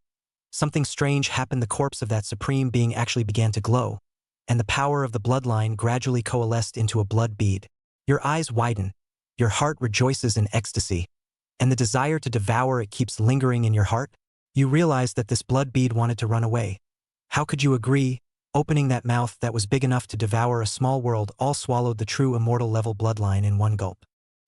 something strange happened. The corpse of that supreme being actually began to glow, and the power of the bloodline gradually coalesced into a blood bead. Your eyes widen, your heart rejoices in ecstasy, and the desire to devour it keeps lingering in your heart. You realized that this blood bead wanted to run away. How could you agree? Opening that mouth that was big enough to devour a small world all swallowed the true immortal level bloodline in one gulp.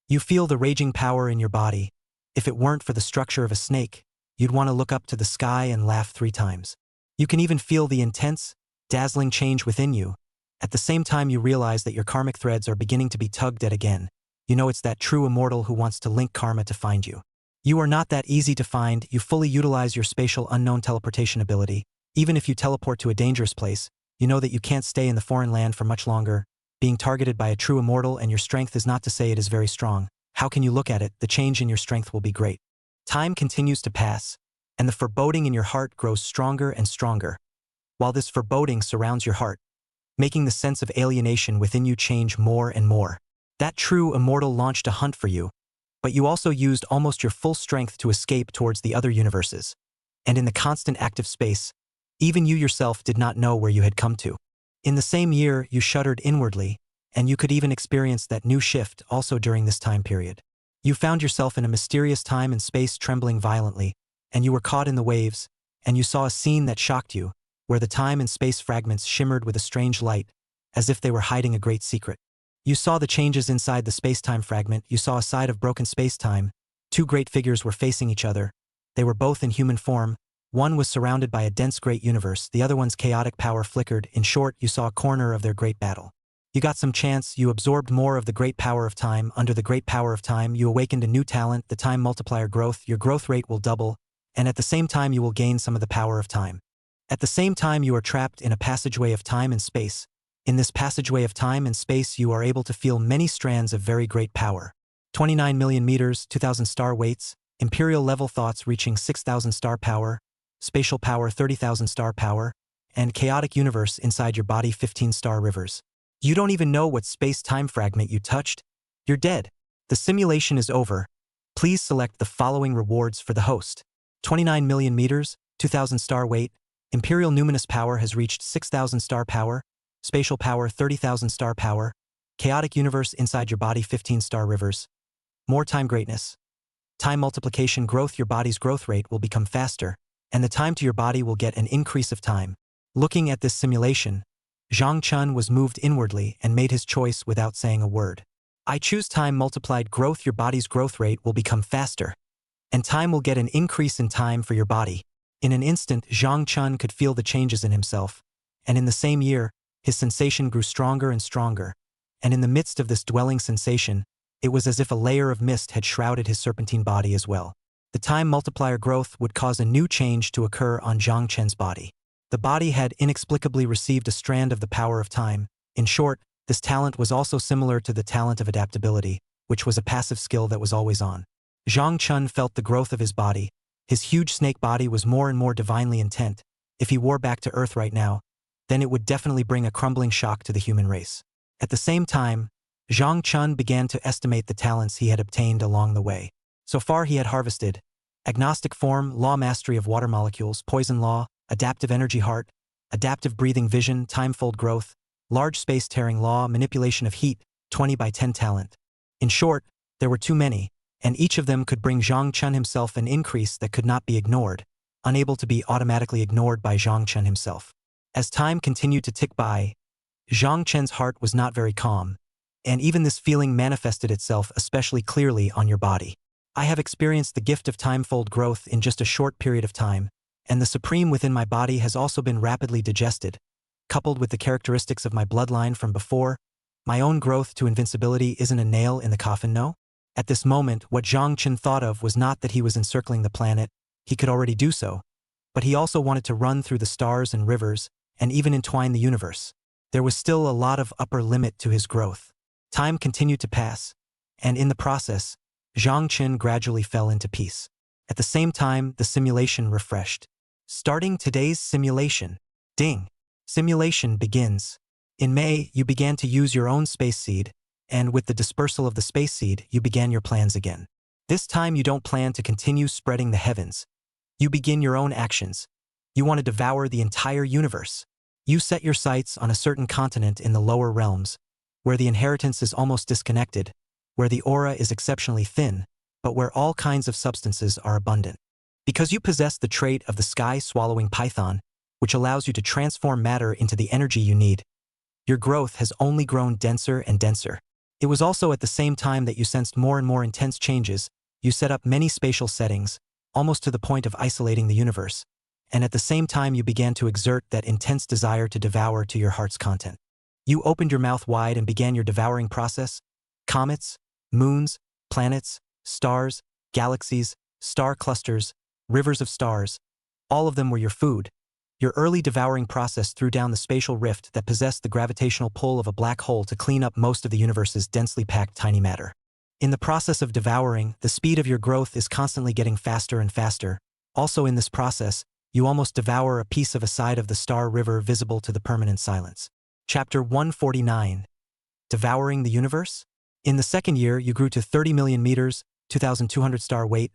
You feel the raging power in your body. If it weren't for the structure of a snake, you'd want to look up to the sky and laugh 3 times. You can even feel the intense, dazzling change within you. At the same time you realize that your karmic threads are beginning to be tugged at again. You know it's that true immortal who wants to link karma to find you. You are not that easy to find. You fully utilize your spatial unknown teleportation ability. Even if you teleport to a dangerous place, you know that you can't stay in the foreign land for much longer. Being targeted by a true immortal and your strength is not to say it is very strong. How can you look at it? The change in your strength will be great. Time continues to pass, and the foreboding in your heart grows stronger and stronger. While this foreboding surrounds your heart, making the sense of alienation within you change more and more. That true immortal launched a hunt for you, but you also used almost your full strength to escape towards the other universes. And in the constant active space, even you yourself did not know where you had come to. In the same year, you shuddered inwardly, and you could even experience that new shift also during this time period. You found yourself in a mysterious time and space trembling violently, and you were caught in the waves, and you saw a scene that shocked you, where the time and space fragments shimmered with a strange light, as if they were hiding a great secret. You saw the changes inside the space-time fragment. You saw a side of broken space-time. 2 great figures were facing each other. They were both in human form. One was surrounded by a dense great universe, the other one's chaotic power flickered. In short, you saw a corner of their great battle. You got some chance, you absorbed more of the great power of time. Under the great power of time, you awakened a new talent, the time multiplier growth. Your growth rate will double, and at the same time you will gain some of the power of time. At the same time you are trapped in a passageway of time and space. In this passageway of time and space you are able to feel many strands of very great power. 29 million meters, 2,000 star weights, imperial level thoughts reaching 6,000 star power, spatial power 30,000 star power, and chaotic universe inside your body 15 star rivers. You don't even know what space-time fragment you touched. You're dead. The simulation is over. Please select the following rewards for the host. 29 million meters, 2,000 star weight, imperial numinous power has reached 6,000 star power, spatial power 30,000 star power, chaotic universe inside your body 15 star rivers. More time greatness. Time multiplication growth. Your body's growth rate will become faster, and the time to your body will get an increase of time. Looking at this simulation, Zhang Chun was moved inwardly and made his choice without saying a word. I choose time multiplied growth. Your body's growth rate will become faster, and time will get an increase in time for your body. In an instant, Zhang Chun could feel the changes in himself, and in the same year, his sensation grew stronger and stronger, and in the midst of this dwelling sensation, it was as if a layer of mist had shrouded his serpentine body as well. The time multiplier growth would cause a new change to occur on Zhang Chen's body. The body had inexplicably received a strand of the power of time. In short, this talent was also similar to the talent of adaptability, which was a passive skill that was always on. Zhang Chun felt the growth of his body. His huge snake body was more and more divinely intent. If he wore back to Earth right now, then it would definitely bring a crumbling shock to the human race. At the same time, Zhang Chun began to estimate the talents he had obtained along the way. So far he had harvested agnostic form, law mastery of water molecules, poison law, adaptive energy heart, adaptive breathing vision, timefold growth, large space tearing law, manipulation of heat, 20 by 10 talent. In short, there were too many, and each of them could bring Zhang Chun himself an increase that could not be ignored, unable to be automatically ignored by Zhang Chun himself. As time continued to tick by, Zhang Chen's heart was not very calm, and even this feeling manifested itself especially clearly on your body. I have experienced the gift of timefold growth in just a short period of time, and the supreme within my body has also been rapidly digested, coupled with the characteristics of my bloodline from before. My own growth to invincibility isn't a nail in the coffin, no? At this moment, what Zhang Chen thought of was not that he was encircling the planet, he could already do so, but he also wanted to run through the stars and rivers, and even entwine the universe. There was still a lot of upper limit to his growth. Time continued to pass, and in the process, Zhang Chen gradually fell into peace. At the same time, the simulation refreshed. Starting today's simulation. Ding! Simulation begins. In May, you began to use your own space seed, and with the dispersal of the space seed, you began your plans again. This time you don't plan to continue spreading the heavens. You begin your own actions. You want to devour the entire universe. You set your sights on a certain continent in the lower realms, where the inheritance is almost disconnected, where the aura is exceptionally thin, but where all kinds of substances are abundant. Because you possess the trait of the sky-swallowing python, which allows you to transform matter into the energy you need, your growth has only grown denser and denser. It was also at the same time that you sensed more and more intense changes. You set up many spatial settings, almost to the point of isolating the universe, and at the same time you began to exert that intense desire to devour to your heart's content. You opened your mouth wide and began your devouring process. Comets, moons, planets, stars, galaxies, star clusters, rivers of stars, all of them were your food. Your early devouring process threw down the spatial rift that possessed the gravitational pull of a black hole to clean up most of the universe's densely packed tiny matter. In the process of devouring, the speed of your growth is constantly getting faster and faster. Also in this process, you almost devour a piece of a side of the star river visible to the permanent silence. Chapter 149. Devouring the Universe? In the second year, you grew to 30 million meters, 2,200 star weight.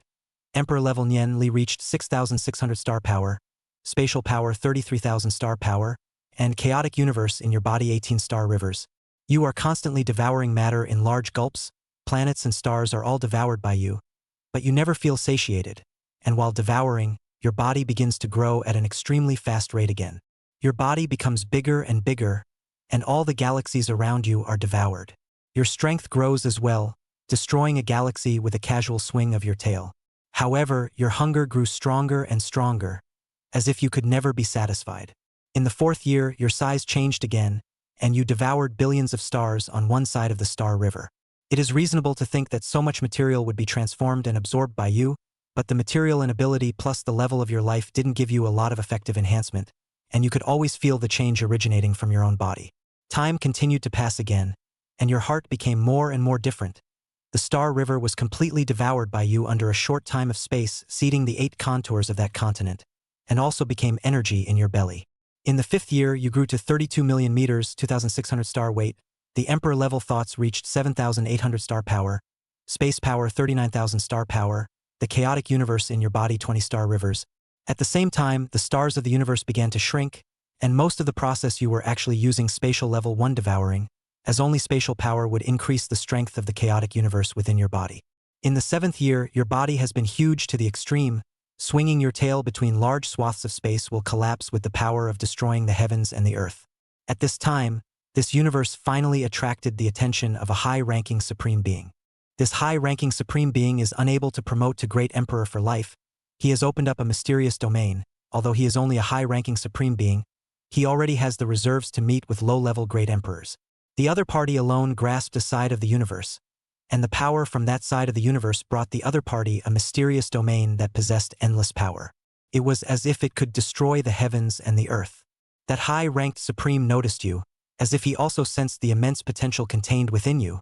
Emperor level Nian Li reached 6,600 star power, spatial power 33,000 star power, and chaotic universe in your body 18 star rivers. You are constantly devouring matter in large gulps. Planets and stars are all devoured by you, but you never feel satiated. And while devouring, your body begins to grow at an extremely fast rate again. Your body becomes bigger and bigger, and all the galaxies around you are devoured. Your strength grows as well, destroying a galaxy with a casual swing of your tail. However, your hunger grew stronger and stronger, as if you could never be satisfied. In the fourth year, your size changed again, and you devoured billions of stars on one side of the star river. It is reasonable to think that so much material would be transformed and absorbed by you, but the material and ability plus the level of your life didn't give you a lot of effective enhancement, and you could always feel the change originating from your own body. Time continued to pass again, and your heart became more and more different. The star river was completely devoured by you under a short time of space, seeding the 8 contours of that continent, and also became energy in your belly. In the fifth year, you grew to 32 million meters, 2,600 star weight. The Emperor-level thoughts reached 7,800 star power, space power 39,000 star power, the chaotic universe in your body 20 star rivers. At the same time, the stars of the universe began to shrink, and most of the process you were actually using spatial level 1 devouring, as only spatial power would increase the strength of the chaotic universe within your body. In the 7th year, your body has been huge to the extreme. Swinging your tail between large swaths of space will collapse with the power of destroying the heavens and the earth. At this time, this universe finally attracted the attention of a high-ranking supreme being. This high-ranking supreme being is unable to promote to great emperor for life. He has opened up a mysterious domain. Although he is only a high-ranking supreme being, he already has the reserves to meet with low-level great emperors. The other party alone grasped a side of the universe, and the power from that side of the universe brought the other party a mysterious domain that possessed endless power. It was as if it could destroy the heavens and the earth. That high-ranked supreme noticed you, as if he also sensed the immense potential contained within you.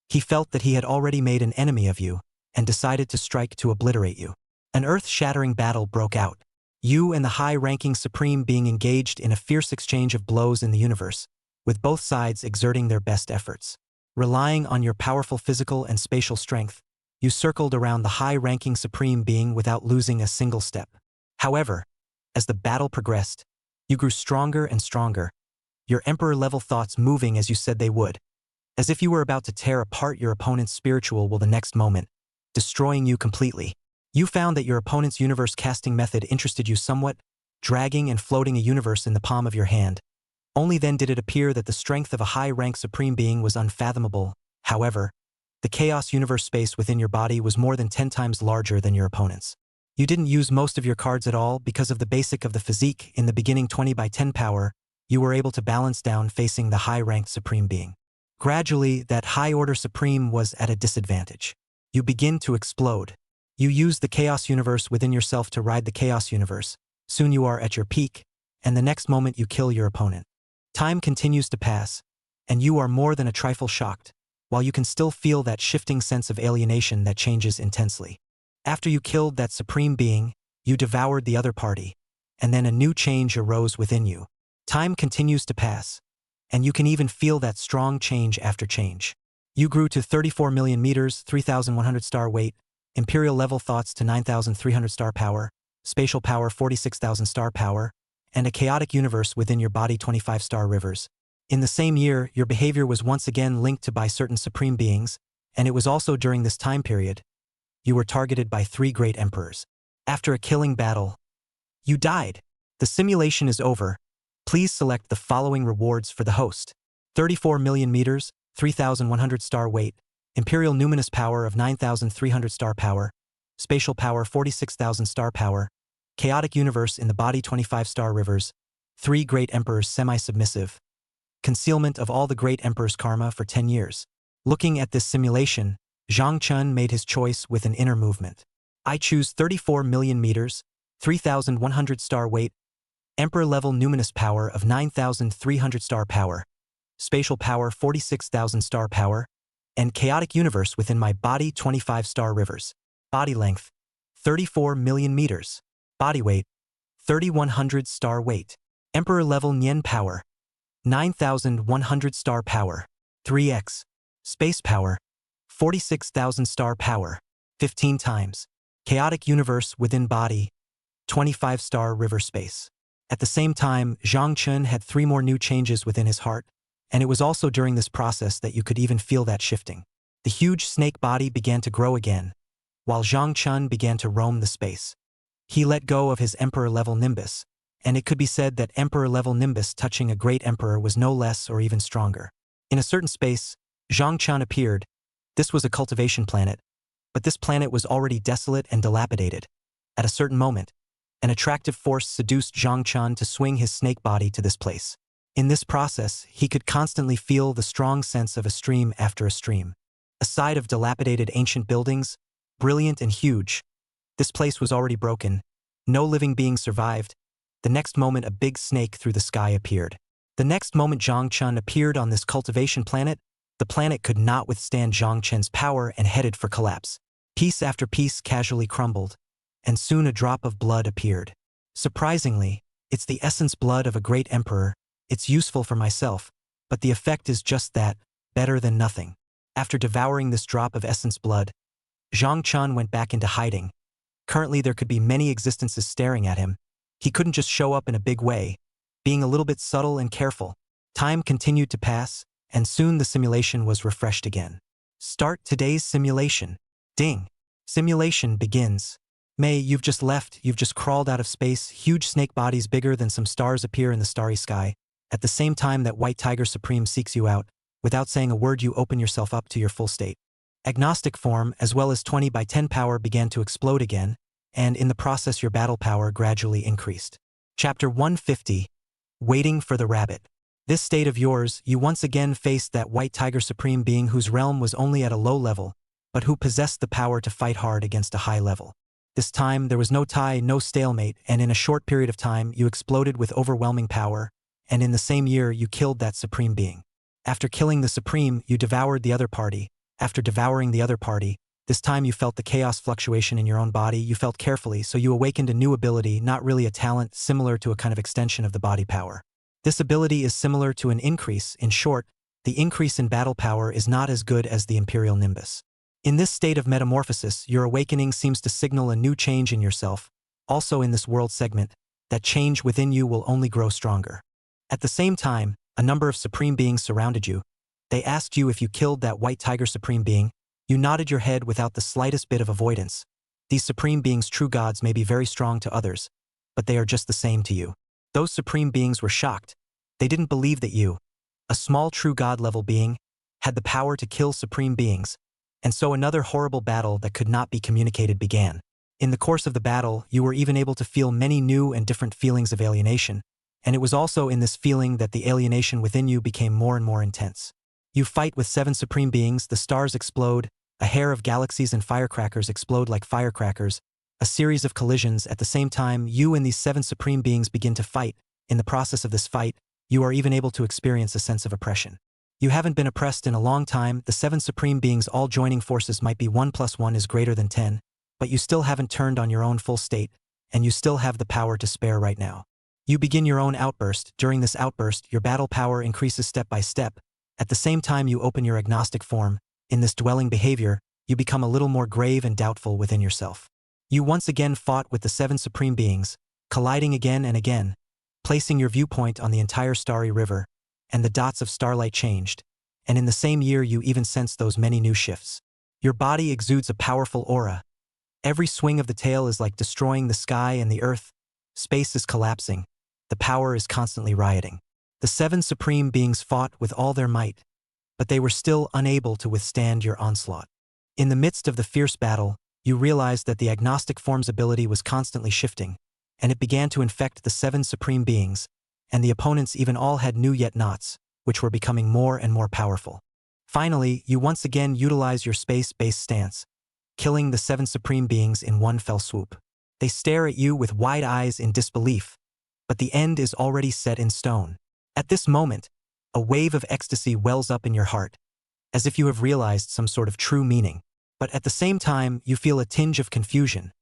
He felt that he had already made an enemy of you, and decided to strike to obliterate you. An earth-shattering battle broke out. You and the high-ranking supreme being engaged in a fierce exchange of blows in the universe, with both sides exerting their best efforts. Relying on your powerful physical and spatial strength, you circled around the high-ranking supreme being without losing a single step. However, as the battle progressed, you grew stronger and stronger, your emperor-level thoughts moving as you said they would, as if you were about to tear apart your opponent's spiritual will the next moment, destroying you completely. You found that your opponent's universe casting method interested you somewhat, dragging and floating a universe in the palm of your hand. Only then did it appear that the strength of a high-rank supreme being was unfathomable. However, the chaos universe space within your body was more than 10 times larger than your opponent's. You didn't use most of your cards at all because of the basic of the physique. In the beginning 20 by 10 power, you were able to balance down facing the high-ranked supreme being. Gradually, that high-order supreme was at a disadvantage. You begin to explode. You use the chaos universe within yourself to ride the chaos universe. Soon you are at your peak, and the next moment you kill your opponent. Time continues to pass, and you are more than a trifle shocked, while you can still feel that shifting sense of alienation that changes intensely. After you killed that supreme being, you devoured the other party, and then a new change arose within you. Time continues to pass, and you can even feel that strong change after change. You grew to 34 million meters, 3,100 star weight, imperial level thoughts to 9,300 star power, spatial power 46,000 star power, and a chaotic universe within your body 25 star rivers. In the same year, your behavior was once again linked to by certain supreme beings, and it was also during this time period you were targeted by 3 great emperors. After a killing battle, you died. The simulation is over. Please select the following rewards for the host. 34 million meters, 3,100 star weight, Imperial Numinous Power of 9,300 star power, Spatial Power 46,000 star power, Chaotic Universe in the Body 25 star rivers, 3 Great Emperors semi-submissive, Concealment of all the Great Emperor's karma for 10 years. Looking at this simulation, Zhang Chun made his choice with an inner movement. I choose 34 million meters, 3,100 star weight, Emperor-level Numinous Power of 9,300 star power, Spatial Power 46,000 star power, and Chaotic Universe within my body 25 star rivers. Body length, 34 million meters. Body weight, 3,100 star weight. Emperor-level Nian Power, 9,100 star power, 3x. Space Power, 46,000 star power, 15 times. Chaotic Universe within body, 25 star river space. At the same time, Zhang Chun had 3 more new changes within his heart, and it was also during this process that you could even feel that shifting. The huge snake body began to grow again, while Zhang Chun began to roam the space. He let go of his Emperor-level Nimbus, and it could be said that Emperor-level Nimbus touching a great Emperor was no less or even stronger. In a certain space, Zhang Chun appeared. This was a cultivation planet, but this planet was already desolate and dilapidated. At a certain moment, an attractive force seduced Zhang Chun to swing his snake body to this place. In this process, he could constantly feel the strong sense of a stream after a stream. A side of dilapidated ancient buildings, brilliant and huge. This place was already broken. No living being survived. The next moment a big snake through the sky appeared. The next moment Zhang Chun appeared on this cultivation planet, the planet could not withstand Zhang Chun's power and headed for collapse. Piece after piece casually crumbled, and soon a drop of blood appeared. Surprisingly, it's the essence blood of a great emperor. It's useful for myself, but the effect is just that, better than nothing. After devouring this drop of essence blood, Zhang Chun went back into hiding. Currently there could be many existences staring at him. He couldn't just show up in a big way, being a little bit subtle and careful. Time continued to pass, and soon the simulation was refreshed again. Start today's simulation. Ding. Simulation begins. May, you've just left, you've just crawled out of space, huge snake bodies bigger than some stars appear in the starry sky. At the same time that White Tiger Supreme seeks you out, without saying a word you open yourself up to your full state. Agnostic form, as well as 20 by 10 power began to explode again, and in the process your battle power gradually increased. Chapter 150. Waiting for the Rabbit. This state of yours, you once again faced that White Tiger Supreme being whose realm was only at a low level, but who possessed the power to fight hard against a high level. This time there was no tie, no stalemate, and in a short period of time you exploded with overwhelming power, and in the same year you killed that Supreme being. After killing the Supreme, you devoured the other party. After devouring the other party, this time you felt the chaos fluctuation in your own body, you felt carefully, so you awakened a new ability, not really a talent, similar to a kind of extension of the body power. This ability is similar to an increase. In short, the increase in battle power is not as good as the Imperial Nimbus. In this state of metamorphosis, your awakening seems to signal a new change in yourself. Also in this world segment, that change within you will only grow stronger. At the same time, a number of Supreme Beings surrounded you. They asked you if you killed that White Tiger Supreme Being. You nodded your head without the slightest bit of avoidance. These Supreme Beings, true gods, may be very strong to others, but they are just the same to you. Those Supreme Beings were shocked. They didn't believe that you, a small true god level being, had the power to kill Supreme Beings. And so another horrible battle that could not be communicated began. In the course of the battle, you were even able to feel many new and different feelings of alienation, and it was also in this feeling that the alienation within you became more and more intense. You fight with 7 Supreme Beings, the stars explode, a hair of galaxies and firecrackers explode like firecrackers, a series of collisions. At the same time, you and these 7 Supreme Beings begin to fight. In the process of this fight, you are even able to experience a sense of oppression. You haven't been oppressed in a long time. The 7 Supreme Beings all joining forces might be 1 + 1 is greater than 10, but you still haven't turned on your own full state, and you still have the power to spare right now. You begin your own outburst. During this outburst, your battle power increases step by step. At the same time you open your agnostic form. In this dwelling behavior, you become a little more grave and doubtful within yourself. You once again fought with the 7 Supreme Beings, colliding again and again, placing your viewpoint on the entire starry river, and the dots of starlight changed, and in the same year you even sensed those many new shifts. Your body exudes a powerful aura. Every swing of the tail is like destroying the sky and the earth. Space is collapsing. The power is constantly rioting. The 7 supreme beings fought with all their might, but they were still unable to withstand your onslaught. In the midst of the fierce battle, you realized that the agnostic form's ability was constantly shifting, and it began to infect the 7 supreme beings, and the opponents even all had new yet nots, which were becoming more and more powerful. Finally, you once again utilize your space-based stance, killing the 7 supreme beings in one fell swoop. They stare at you with wide eyes in disbelief, but the end is already set in stone. At this moment, a wave of ecstasy wells up in your heart, as if you have realized some sort of true meaning. But at the same time, you feel a tinge of confusion,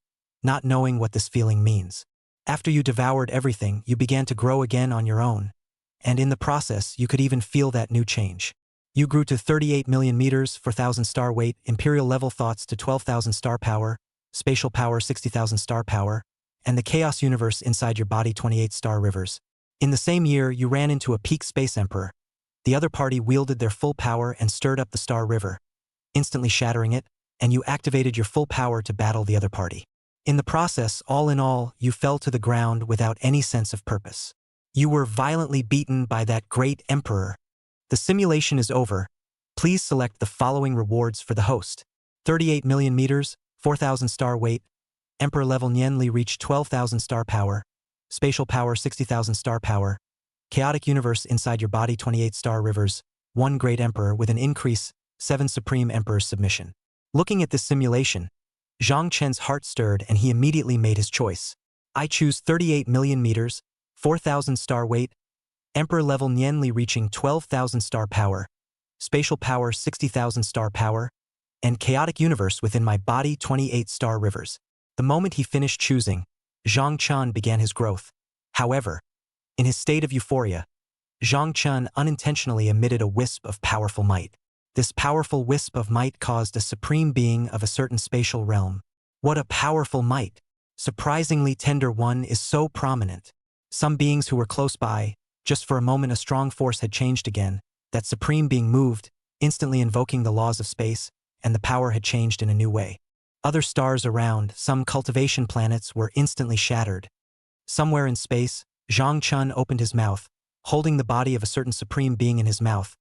not knowing what this feeling means. After you devoured everything, you began to grow again on your own, and in the process, you could even feel that new change. You grew to 38 million meters, 4,000 star weight, imperial level thoughts to 12,000 star power, spatial power 60,000 star power, and the chaos universe inside your body 28 star rivers. In the same year, you ran into a peak space emperor. The other party wielded their full power and stirred up the star river, instantly shattering it, and you activated your full power to battle the other party. In the process, all in all, you fell to the ground without any sense of purpose. You were violently beaten by that great emperor. The simulation is over. Please select the following rewards for the host. 38 million meters, 4,000 star weight, Emperor level Nianli reached 12,000 star power, spatial power 60,000 star power, chaotic universe inside your body 28 star rivers, 1 great emperor with an increase, 7 supreme emperors submission. Looking at this simulation, Zhang Chen's heart stirred and he immediately made his choice. I choose 38 million meters, 4,000 star weight, emperor level Nianli reaching 12,000 star power, spatial power 60,000 star power, and chaotic universe within my body 28 star rivers. The moment he finished choosing, Zhang Chen began his growth. However, in his state of euphoria, Zhang Chen unintentionally emitted a wisp of powerful might. This powerful wisp of might caused a supreme being of a certain spatial realm. What a powerful might! Surprisingly tender one is so prominent. Some beings who were close by, just for a moment a strong force had changed again, that supreme being moved, instantly invoking the laws of space, and the power had changed in a new way. Other stars around, some cultivation planets, were instantly shattered. Somewhere in space, Zhang Chen opened his mouth, holding the body of a certain supreme being in his mouth.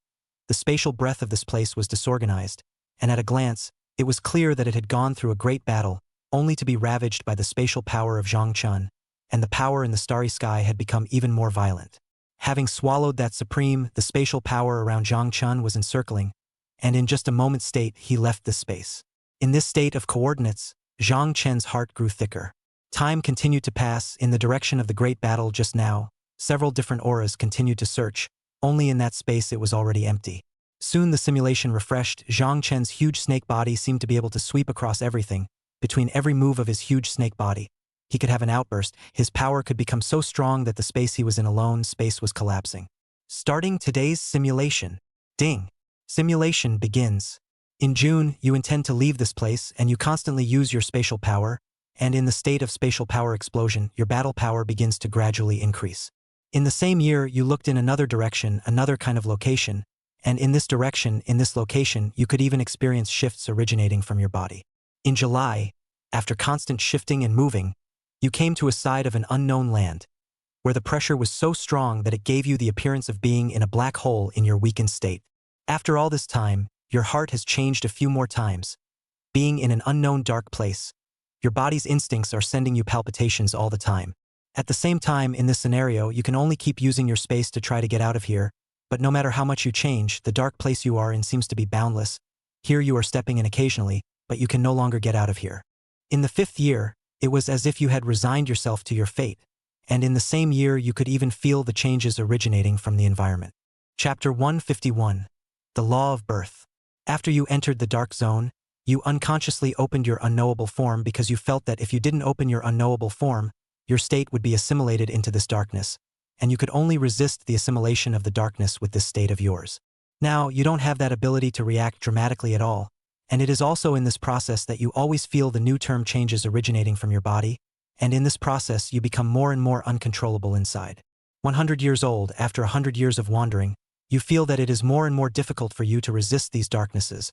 The spatial breath of this place was disorganized, and at a glance, it was clear that it had gone through a great battle, only to be ravaged by the spatial power of Zhang Chen, and the power in the starry sky had become even more violent. Having swallowed that supreme, the spatial power around Zhang Chen was encircling, and in just a moment's state, he left this space. In this state of coordinates, Zhang Chen's heart grew thicker. Time continued to pass in the direction of the great battle just now. Several different auras continued to search. Only in that space it was already empty. Soon the simulation refreshed. Zhang Chen's huge snake body seemed to be able to sweep across everything. Between every move of his huge snake body, he could have an outburst. His power could become so strong that the space he was in alone, space was collapsing. Starting today's simulation. Ding. Simulation begins. In June, you intend to leave this place and you constantly use your spatial power, and in the state of spatial power explosion, your battle power begins to gradually increase. In the same year, you looked in another direction, another kind of location, and in this direction, in this location, you could even experience shifts originating from your body. In July, after constant shifting and moving, you came to a side of an unknown land, where the pressure was so strong that it gave you the appearance of being in a black hole in your weakened state. After all this time, your heart has changed a few more times. Being in an unknown dark place, your body's instincts are sending you palpitations all the time. At the same time, in this scenario, you can only keep using your space to try to get out of here, but no matter how much you change, the dark place you are in seems to be boundless. Here you are stepping in occasionally, but you can no longer get out of here. In the 5th year, it was as if you had resigned yourself to your fate, and in the same year you could even feel the changes originating from the environment. Chapter 151. The Law of Birth. After you entered the dark zone, you unconsciously opened your unknowable form because you felt that if you didn't open your unknowable form, your state would be assimilated into this darkness, and you could only resist the assimilation of the darkness with this state of yours. Now, you don't have that ability to react dramatically at all, and it is also in this process that you always feel the new term changes originating from your body, and in this process you become more and more uncontrollable inside. 100 years old, after 100 years of wandering, you feel that it is more and more difficult for you to resist these darknesses,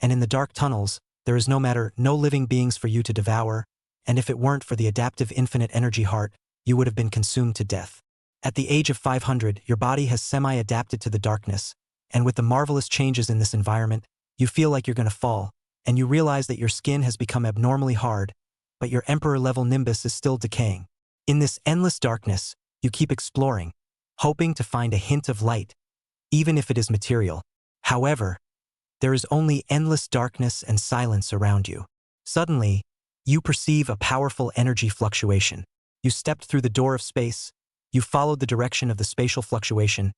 and in the dark tunnels, There is no living beings for you to devour, and if it weren't for the adaptive infinite energy heart, you would have been consumed to death. At the age of 500, your body has semi-adapted to the darkness, and with the marvelous changes in this environment, you feel like you're going to fall, and you realize that your skin has become abnormally hard, but your emperor-level nimbus is still decaying. In this endless darkness, you keep exploring, hoping to find a hint of light, even if it is material. However, there is only endless darkness and silence around you. Suddenly, you perceive a powerful energy fluctuation. You stepped through the door of space, you followed the direction of the spatial fluctuation,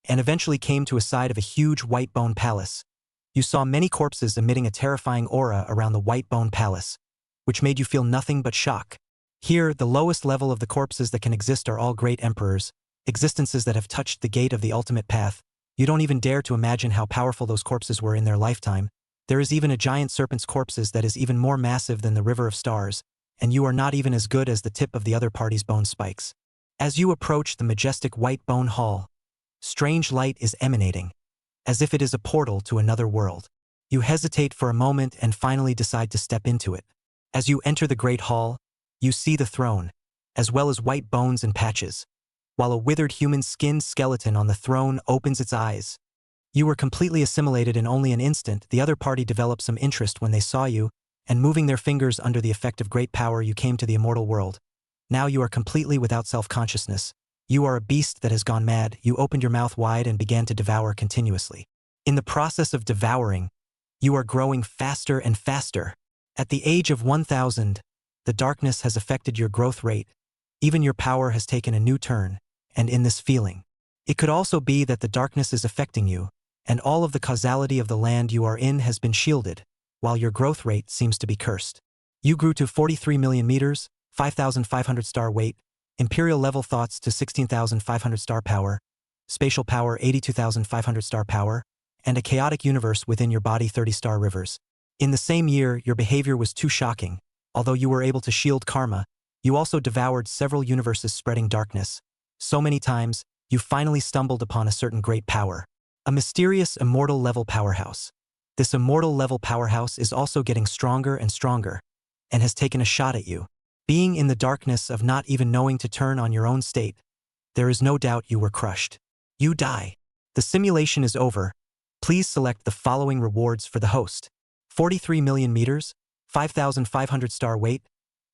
and eventually came to a side of a huge white bone palace. You saw many corpses emitting a terrifying aura around the white bone palace, which made you feel nothing but shock. Here, the lowest level of the corpses that can exist are all great emperors, existences that have touched the gate of the ultimate path. You don't even dare to imagine how powerful those corpses were in their lifetime. There is even a giant serpent's corpses that is even more massive than the river of stars, and you are not even as good as the tip of the other party's bone spikes. As you approach the majestic white bone hall, strange light is emanating, as if it is a portal to another world. You hesitate for a moment and finally decide to step into it. As you enter the great hall, you see the throne, as well as white bones and patches, while a withered human-skinned skeleton on the throne opens its eyes. You were completely assimilated in only an instant. The other party developed some interest when they saw you, and moving their fingers under the effect of great power, you came to the immortal world. Now you are completely without self-consciousness. You are a beast that has gone mad. You opened your mouth wide and began to devour continuously. In the process of devouring, you are growing faster and faster. At the age of 1000, the darkness has affected your growth rate. Even your power has taken a new turn, and in this feeling, it could also be that the darkness is affecting you, and all of the causality of the land you are in has been shielded, while your growth rate seems to be cursed. You grew to 43 million meters, 5,500 star weight, imperial level thoughts to 16,500 star power, spatial power 82,500 star power, and a chaotic universe within your body 30 star rivers. In the same year, your behavior was too shocking. Although you were able to shield karma, you also devoured several universes spreading darkness. So many times, you finally stumbled upon a certain great power. A mysterious immortal level powerhouse. This immortal level powerhouse is also getting stronger and stronger, and has taken a shot at you. Being in the darkness of not even knowing to turn on your own state, there is no doubt you were crushed. You die. The simulation is over. Please select the following rewards for the host. 43 million meters, 5,500 star weight,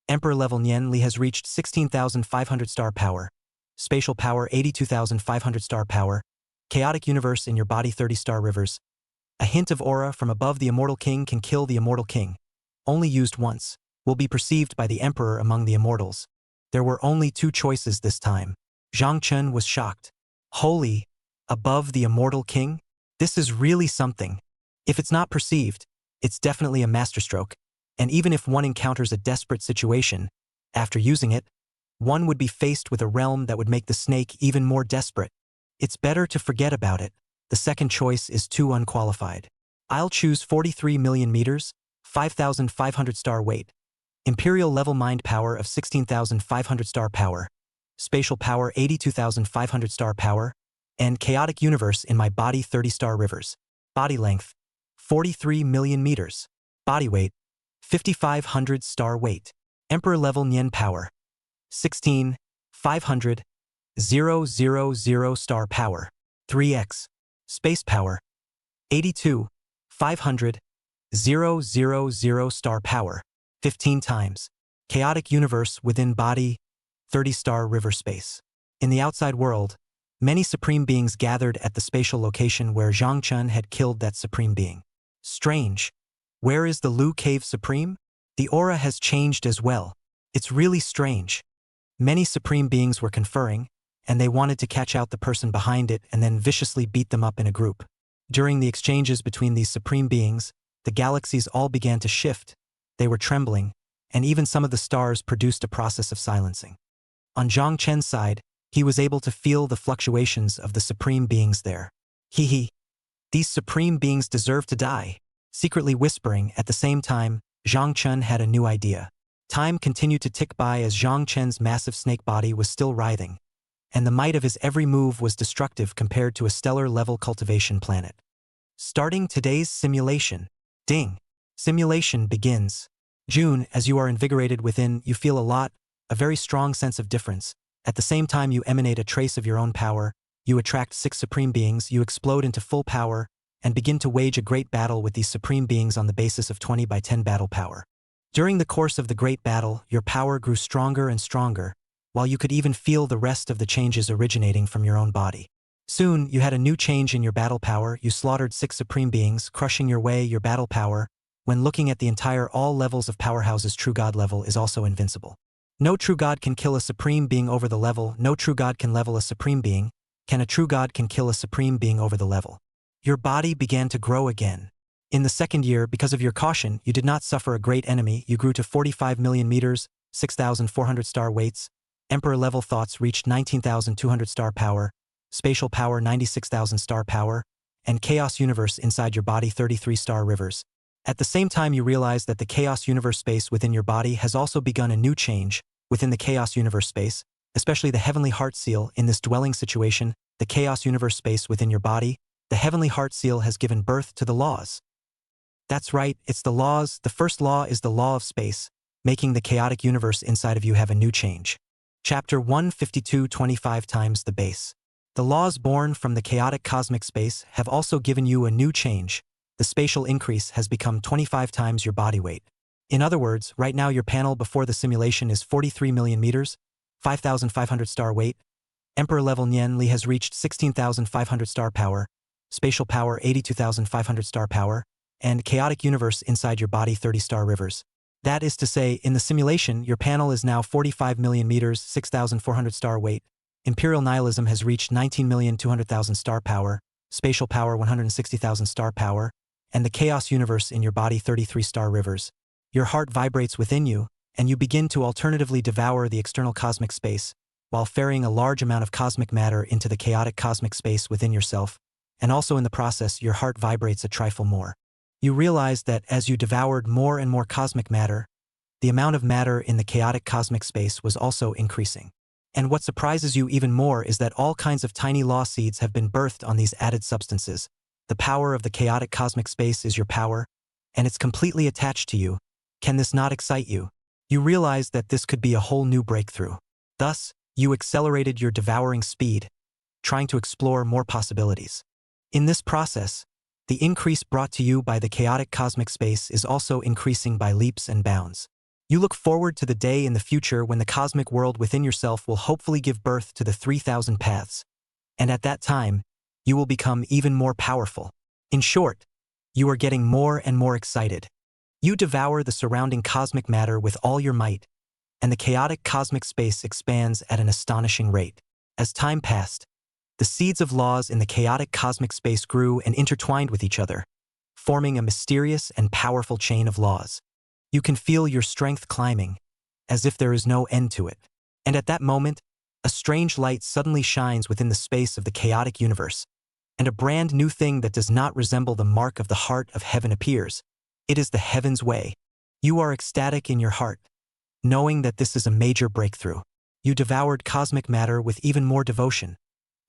Emperor level Nian Li has reached 16,500 star power, spatial power 82,500 star power, chaotic universe in your body 30 star rivers. A hint of aura from above the immortal king can kill the immortal king. Only used once, will be perceived by the emperor among the immortals. There were only two choices this time. Zhang Chen was shocked. Holy, above the immortal king? This is really something. If it's not perceived, it's definitely a masterstroke, and even if one encounters a desperate situation, after using it, one would be faced with a realm that would make the snake even more desperate. It's better to forget about it. The second choice is too unqualified. I'll choose 43 million meters, 5,500 star weight, imperial level mind power of 16,500 star power, spatial power 82,500 star power, and chaotic universe in my body 30 star rivers. Body length, 43 million meters. Body weight, 5,500 star weight. Emperor level Nian power, 16,500, 000 star power. 3x. Space power, 82,500, 000 star power. 15 times. Chaotic universe within body, 30 star river space. In the outside world, many supreme beings gathered at the spatial location where Zhang Chen had killed that supreme being. Strange. Where is the Lu Cave Supreme? The aura has changed as well. It's really strange. Many supreme beings were conferring, and they wanted to catch out the person behind it and then viciously beat them up in a group. During the exchanges between these supreme beings, the galaxies all began to shift. They were trembling, and even some of the stars produced a process of silencing. On Zhang Chen's side, he was able to feel the fluctuations of the supreme beings there. Hee. These supreme beings deserve to die. Secretly whispering, at the same time, Zhang Chen had a new idea. Time continued to tick by as Zhang Chen's massive snake body was still writhing, and the might of his every move was destructive compared to a stellar-level cultivation planet. Starting today's simulation. Ding. Simulation begins. June, as you are invigorated within, you feel a very strong sense of difference. At the same time you emanate a trace of your own power, you attract 6 supreme beings, you explode into full power, and begin to wage a great battle with these supreme beings on the basis of 20 by 10 battle power. During the course of the great battle, your power grew stronger and stronger, while you could even feel the rest of the changes originating from your own body. Soon, you had a new change in your battle power, you slaughtered 6 supreme beings, crushing your battle power. When looking at the entire all levels of powerhouses, true god level is also invincible. No true god can kill a supreme being over the level, no true god can level a supreme being, can a true god can kill a supreme being over the level. Your body began to grow again. In the second year, because of your caution, you did not suffer a great enemy, you grew to 45 million meters, 6,400 star weights, emperor level thoughts reached 19,200 star power, spatial power 96,000 star power, and chaos universe inside your body 33 star rivers. At the same time you realize that the chaos universe space within your body has also begun a new change within the chaos universe space, especially the heavenly heart seal in this dwelling situation, the chaos universe space within your body, the heavenly heart seal has given birth to the laws. That's right, it's the laws. The first law is the law of space, making the chaotic universe inside of you have a new change. Chapter 152 25 times the base. The laws born from the chaotic cosmic space have also given you a new change. The spatial increase has become 25 times your body weight. In other words, right now your panel before the simulation is 43 million meters, 5,500 star weight. Emperor level Nian Li has reached 16,500 star power, spatial power 82,500 star power, and chaotic universe inside your body 30 star rivers. That is to say, in the simulation, your panel is now 45 million meters, 6,400 star weight. Imperial nihilism has reached 19,200,000 star power, spatial power 160,000 star power, and the chaos universe in your body 33 star rivers. Your heart vibrates within you, and you begin to alternatively devour the external cosmic space, while ferrying a large amount of cosmic matter into the chaotic cosmic space within yourself, and also in the process your heart vibrates a trifle more. You realize that as you devoured more and more cosmic matter, the amount of matter in the chaotic cosmic space was also increasing. And what surprises you even more is that all kinds of tiny law seeds have been birthed on these added substances. The power of the chaotic cosmic space is your power, and it's completely attached to you. Can this not excite you? You realize that this could be a whole new breakthrough. Thus, you accelerated your devouring speed, trying to explore more possibilities. In this process, the increase brought to you by the chaotic cosmic space is also increasing by leaps and bounds. You look forward to the day in the future when the cosmic world within yourself will hopefully give birth to the 3,000 paths. And at that time, you will become even more powerful. In short, you are getting more and more excited. You devour the surrounding cosmic matter with all your might, and the chaotic cosmic space expands at an astonishing rate. As time passed, the seeds of laws in the chaotic cosmic space grew and intertwined with each other, forming a mysterious and powerful chain of laws. You can feel your strength climbing, as if there is no end to it. And at that moment, a strange light suddenly shines within the space of the chaotic universe, and a brand new thing that does not resemble the mark of the heart of heaven appears. It is the heaven's way. You are ecstatic in your heart, knowing that this is a major breakthrough. You devoured cosmic matter with even more devotion,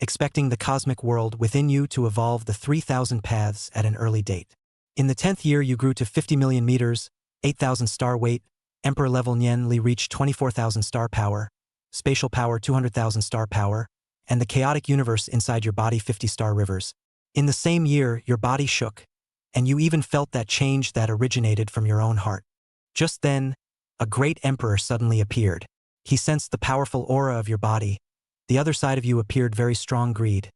expecting the cosmic world within you to evolve the 3,000 paths at an early date. In the 10th year you grew to 50 million meters, 8,000 star weight, Emperor level Nian Li reached 24,000 star power, spatial power 200,000 star power, and the chaotic universe inside your body 50 star rivers. In the same year, your body shook, and you even felt that change that originated from your own heart. Just then, a great emperor suddenly appeared. He sensed the powerful aura of your body. The other side of you appeared very strong greed.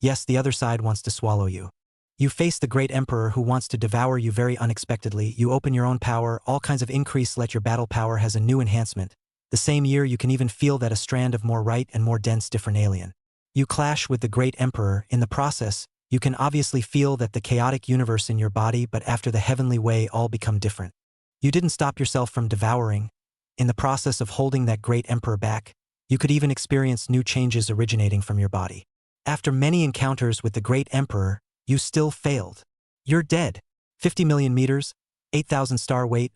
Yes, the other side wants to swallow you. You face the great emperor who wants to devour you very unexpectedly. You open your own power, all kinds of increase, let your battle power has a new enhancement. The same year you can even feel that a strand of more right and more dense different alien. You clash with the great emperor. In the process, you can obviously feel that the chaotic universe in your body, but after the heavenly way all become different. You didn't stop yourself from devouring. In the process of holding that great emperor back, you could even experience new changes originating from your body. After many encounters with the great emperor, you still failed. You're dead. 50 million meters, 8,000 star weight,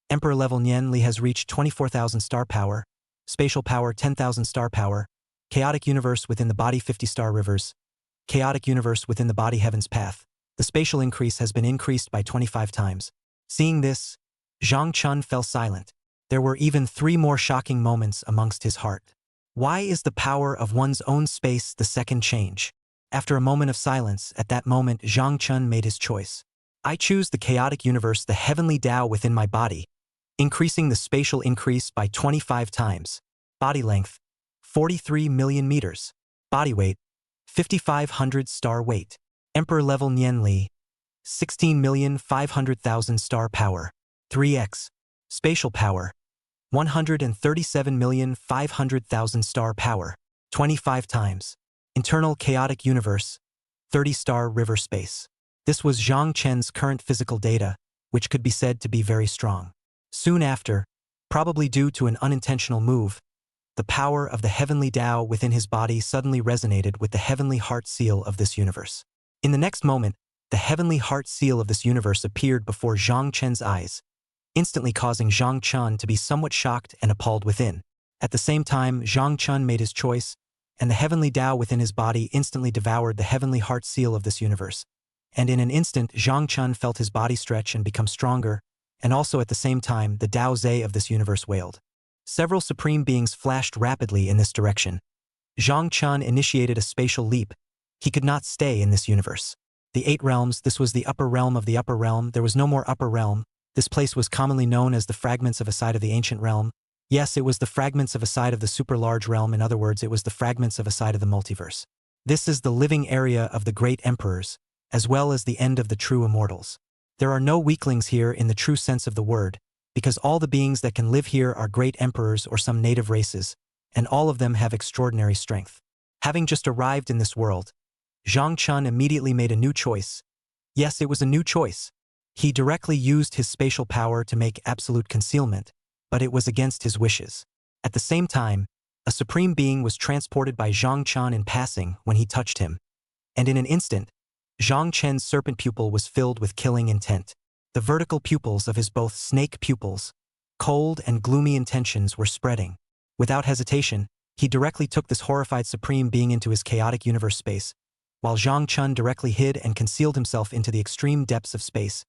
Emperor level Nian Li has reached 24,000 star power, spatial power 10,000 star power, chaotic universe within the body 50 star rivers, chaotic universe within the body heaven's path. The spatial increase has been increased by 25 times. Seeing this, Zhang Chun fell silent. There were even 3 more shocking moments amongst his heart. Why is the power of one's own space the second change? After a moment of silence, at that moment Zhang Chun made his choice. I choose the chaotic universe, the heavenly Tao within my body, increasing the spatial increase by 25 times. Body length, 43 million meters. Body weight, 5,500 star weight. Emperor level Nian Li, 16,500,000 star power. 3x. Spatial power, 137,500,000 star power. 25 times. Internal chaotic universe, 30 star river space. This was Zhang Chen's current physical data, which could be said to be very strong. Soon after, probably due to an unintentional move, the power of the heavenly Tao within his body suddenly resonated with the heavenly heart seal of this universe. In the next moment, the heavenly heart seal of this universe appeared before Zhang Chen's eyes, instantly causing Zhang Chun to be somewhat shocked and appalled within. At the same time, Zhang Chun made his choice, and the heavenly Tao within his body instantly devoured the heavenly heart seal of this universe. And in an instant, Zhang Chun felt his body stretch and become stronger, and also at the same time, the Tao Zhe of this universe wailed. Several supreme beings flashed rapidly in this direction. Zhang Chun initiated a spatial leap. He could not stay in this universe. The 8 realms, this was the upper realm of the upper realm. There was no more upper realm. This place was commonly known as the fragments of a side of the ancient realm. Yes, it was the fragments of a side of the super large realm. In other words, it was the fragments of a side of the multiverse. This is the living area of the great emperors, as well as the end of the true immortals. There are no weaklings here in the true sense of the word, because all the beings that can live here are great emperors or some native races, and all of them have extraordinary strength. Having just arrived in this world, Zhang Chun immediately made a new choice. Yes, it was a new choice. He directly used his spatial power to make absolute concealment, but it was against his wishes. At the same time, a supreme being was transported by Zhang Chun in passing when he touched him. And in an instant, Zhang Chen's serpent pupil was filled with killing intent. The vertical pupils of his both snake pupils, cold and gloomy intentions were spreading. Without hesitation, he directly took this horrified supreme being into his chaotic universe space, while Zhang Chun directly hid and concealed himself into the extreme depths of space.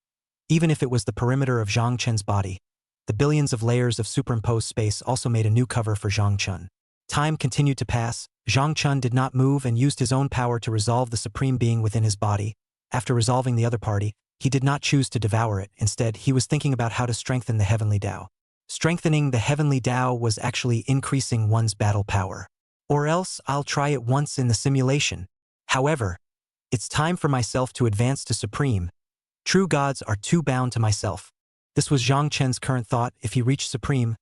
Even if it was the perimeter of Zhang Chen's body, the billions of layers of superimposed space also made a new cover for Zhang Chun. Time continued to pass. Zhang Chun did not move and used his own power to resolve the supreme being within his body. After resolving the other party, he did not choose to devour it. Instead, he was thinking about how to strengthen the heavenly Tao. Strengthening the heavenly Tao was actually increasing one's battle power. Or else, I'll try it once in the simulation. However, it's time for myself to advance to supreme. True gods are too bound to myself. This was Zhang Chen's current thought. If he reached supreme,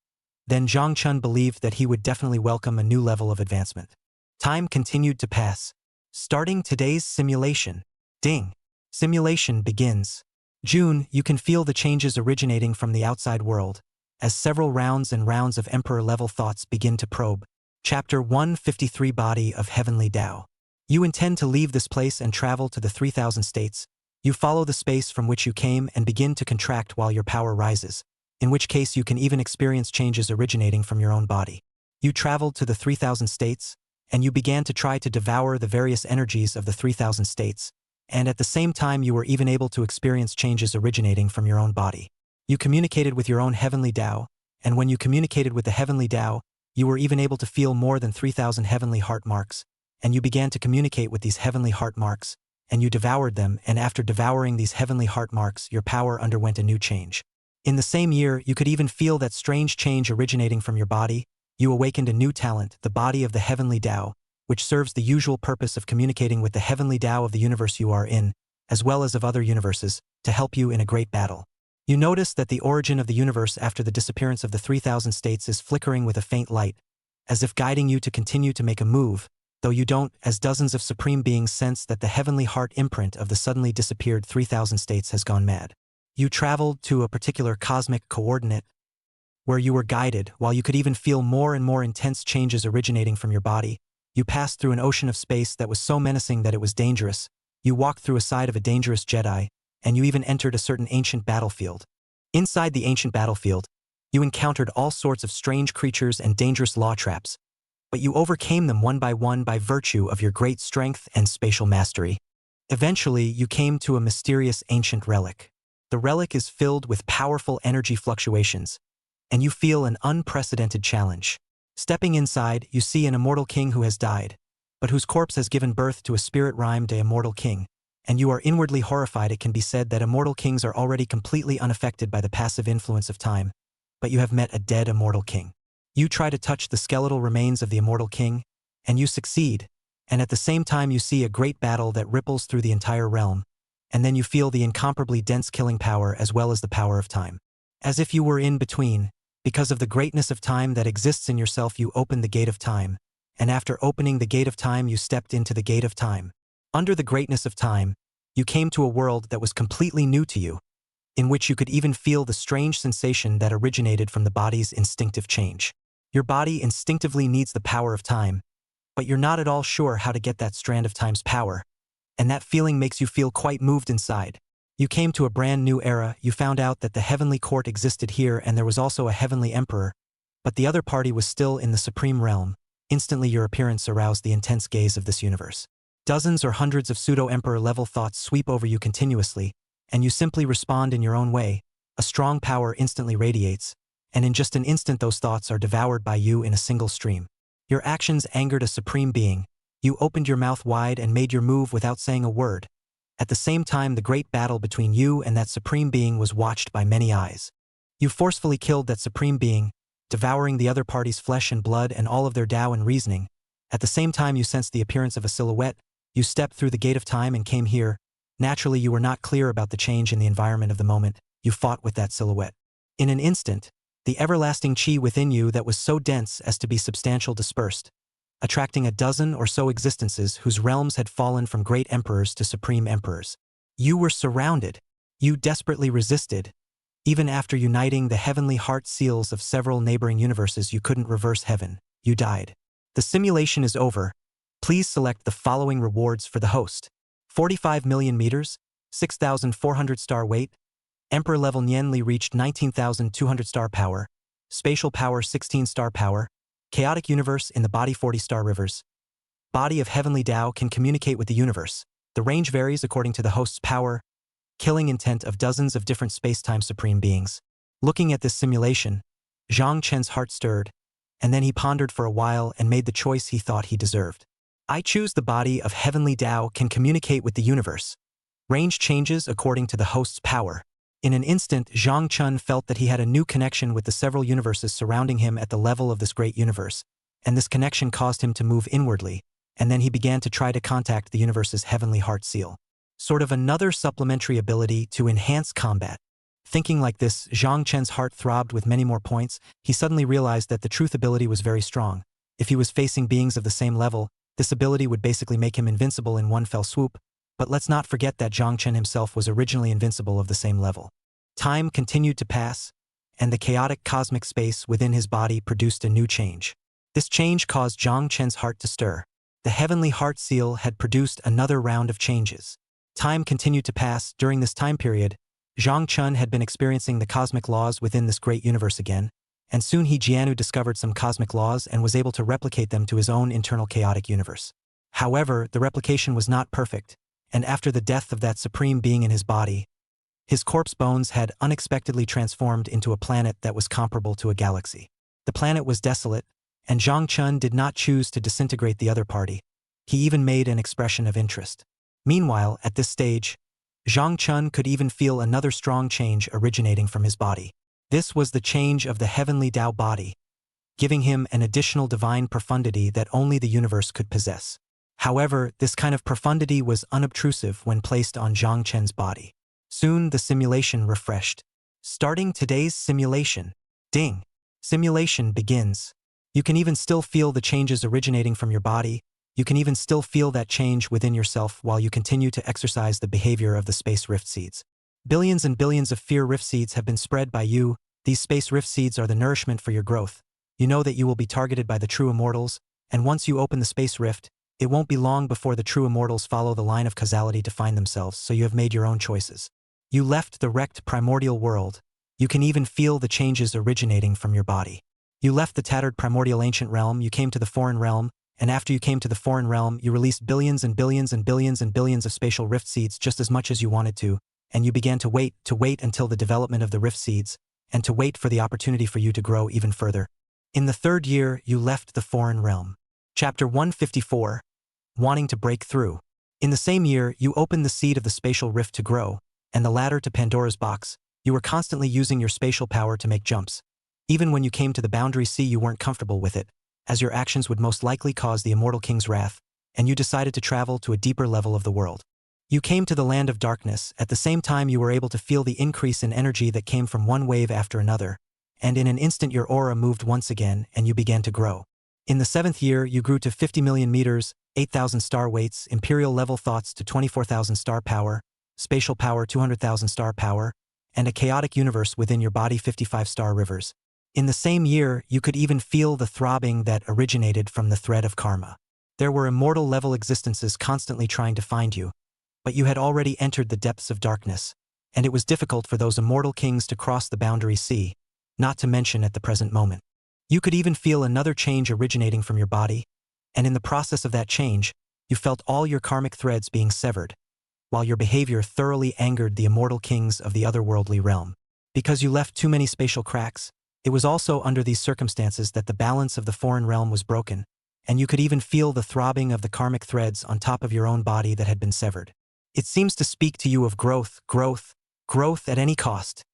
then Zhang Chun believed that he would definitely welcome a new level of advancement. Time continued to pass. Starting today's simulation. Ding. Simulation begins. June, you can feel the changes originating from the outside world, as several rounds and rounds of emperor-level thoughts begin to probe. Chapter 153 Body of Heavenly Tao. You intend to leave this place and travel to the 3000 states. You follow the space from which you came and begin to contract while your power rises, in which case you can even experience changes originating from your own body. You traveled to the 3000 states, and you began to try to devour the various energies of the 3000 states, and at the same time you were even able to experience changes originating from your own body. You communicated with your own heavenly Tao, and when you communicated with the heavenly Tao, you were even able to feel more than 3000 heavenly heart marks, and you began to communicate with these heavenly heart marks, and you devoured them, and after devouring these heavenly heart marks, your power underwent a new change. In the same year, you could even feel that strange change originating from your body. You awakened a new talent, the body of the heavenly Tao, which serves the usual purpose of communicating with the heavenly Tao of the universe you are in, as well as of other universes, to help you in a great battle. You notice that the origin of the universe after the disappearance of the 3000 states is flickering with a faint light, as if guiding you to continue to make a move, though you don't, as dozens of supreme beings sense that the heavenly heart imprint of the suddenly disappeared 3000 states has gone mad. You traveled to a particular cosmic coordinate, where you were guided, while you could even feel more and more intense changes originating from your body. You passed through an ocean of space that was so menacing that it was dangerous. You walked through a side of a dangerous Jedi, and you even entered a certain ancient battlefield. Inside the ancient battlefield, you encountered all sorts of strange creatures and dangerous law traps, but you overcame them one by virtue of your great strength and spatial mastery. Eventually, you came to a mysterious ancient relic. The The relic is filled with powerful energy fluctuations, and you feel an unprecedented challenge. Stepping inside, you see an immortal king who has died, but whose corpse has given birth to a spirit-rhymed immortal king, and you are inwardly horrified. It can be said that immortal kings are already completely unaffected by the passive influence of time, but you have met a dead immortal king. You try to touch the skeletal remains of the immortal king, and you succeed, and at the same time you see a great battle that ripples through the entire realm, and then you feel the incomparably dense killing power as well as the power of time. As if you were in between, because of the greatness of time that exists in yourself, you open the gate of time, and after opening the gate of time you stepped into the gate of time. Under the greatness of time, you came to a world that was completely new to you, in which you could even feel the strange sensation that originated from the body's instinctive change. Your body instinctively needs the power of time, but you're not at all sure how to get that strand of time's power, and that feeling makes you feel quite moved inside. You came to a brand new era. You found out that the heavenly court existed here and there was also a heavenly emperor, but the other party was still in the supreme realm. Instantly your appearance aroused the intense gaze of this universe. Dozens or hundreds of pseudo-emperor level thoughts sweep over you continuously, and you simply respond in your own way. A strong power instantly radiates, and in just an instant those thoughts are devoured by you in a single stream. Your actions angered a supreme being. You opened your mouth wide and made your move without saying a word. At the same time, the great battle between you and that supreme being was watched by many eyes. You forcefully killed that supreme being, devouring the other party's flesh and blood and all of their Tao and reasoning. At the same time you sensed the appearance of a silhouette. You stepped through the gate of time and came here. Naturally, you were not clear about the change in the environment of the moment. You fought with that silhouette. In an instant, the everlasting chi within you that was so dense as to be substantial dispersed, attracting a dozen or so existences whose realms had fallen from great emperors to supreme emperors. You were surrounded. You desperately resisted. Even after uniting the heavenly heart seals of several neighboring universes, you couldn't reverse heaven. You died. The simulation is over. Please select the following rewards for the host. 45 million meters, 6,400 star weight, Emperor level Nianli reached 19,200 star power, spatial power 16 star power, chaotic universe in the body 40 star rivers. Body of heavenly Tao can communicate with the universe. The range varies according to the host's power, killing intent of dozens of different space-time supreme beings. Looking at this simulation, Zhang Chen's heart stirred, and then he pondered for a while and made the choice he thought he deserved. I choose the body of heavenly Tao can communicate with the universe. Range changes according to the host's power. In an instant, Zhang Chun felt that he had a new connection with the several universes surrounding him at the level of this great universe, and this connection caused him to move inwardly, and then he began to try to contact the universe's heavenly heart seal. Sort of another supplementary ability to enhance combat. Thinking like this, Zhang Chen's heart throbbed with many more points. He suddenly realized that the truth ability was very strong. If he was facing beings of the same level, this ability would basically make him invincible in one fell swoop, but let's not forget that Zhang Chen himself was originally invincible of the same level. Time continued to pass, and the chaotic cosmic space within his body produced a new change. This change caused Zhang Chen's heart to stir. The heavenly heart seal had produced another round of changes. Time continued to pass. During this time period, Zhang Chun had been experiencing the cosmic laws within this great universe again, and soon he Jianu discovered some cosmic laws and was able to replicate them to his own internal chaotic universe. However, the replication was not perfect, and after the death of that supreme being in his body, his corpse bones had unexpectedly transformed into a planet that was comparable to a galaxy. The planet was desolate, and Zhang Chun did not choose to disintegrate the other party. He even made an expression of interest. Meanwhile, at this stage, Zhang Chun could even feel another strong change originating from his body. This was the change of the heavenly Tao body, giving him an additional divine profundity that only the universe could possess. However, this kind of profundity was unobtrusive when placed on Zhang Chen's body. Soon the simulation refreshed. Starting today's simulation. Ding! Simulation begins. You can even still feel the changes originating from your body. You can even still feel that change within yourself while you continue to exercise the behavior of the space rift seeds. Billions and billions of fear rift seeds have been spread by you. These space rift seeds are the nourishment for your growth. You know that you will be targeted by the true immortals, and once you open the space rift, it won't be long before the true immortals follow the line of causality to find themselves, so you have made your own choices. You left the wrecked primordial world. You can even feel the changes originating from your body. You left the tattered primordial ancient realm, you came to the foreign realm, and after you came to the foreign realm, you released billions and billions and billions and billions of spatial rift seeds just as much as you wanted to. and you began to wait until the development of the rift seeds, and to wait for the opportunity for you to grow even further. In the third year, you left the foreign realm. Chapter 154, Wanting to Break Through. In the same year, you opened the seed of the spatial rift to grow, and the ladder to Pandora's box. You were constantly using your spatial power to make jumps. Even when you came to the boundary sea, you weren't comfortable with it, as your actions would most likely cause the immortal king's wrath, and you decided to travel to a deeper level of the world. You came to the land of darkness. At the same time, you were able to feel the increase in energy that came from one wave after another, and in an instant your aura moved once again, and you began to grow. In the seventh year, you grew to 50 million meters, 8,000 star weights, imperial level thoughts to 24,000 star power, spatial power 200,000 star power, and a chaotic universe within your body 55 star rivers. In the same year, you could even feel the throbbing that originated from the thread of karma. There were immortal level existences constantly trying to find you, but you had already entered the depths of darkness, and it was difficult for those immortal kings to cross the boundary sea, not to mention at the present moment. You could even feel another change originating from your body, and in the process of that change, you felt all your karmic threads being severed, while your behavior thoroughly angered the immortal kings of the otherworldly realm. Because you left too many spatial cracks, it was also under these circumstances that the balance of the foreign realm was broken, and you could even feel the throbbing of the karmic threads on top of your own body that had been severed. It seems to speak to you of growth at any cost.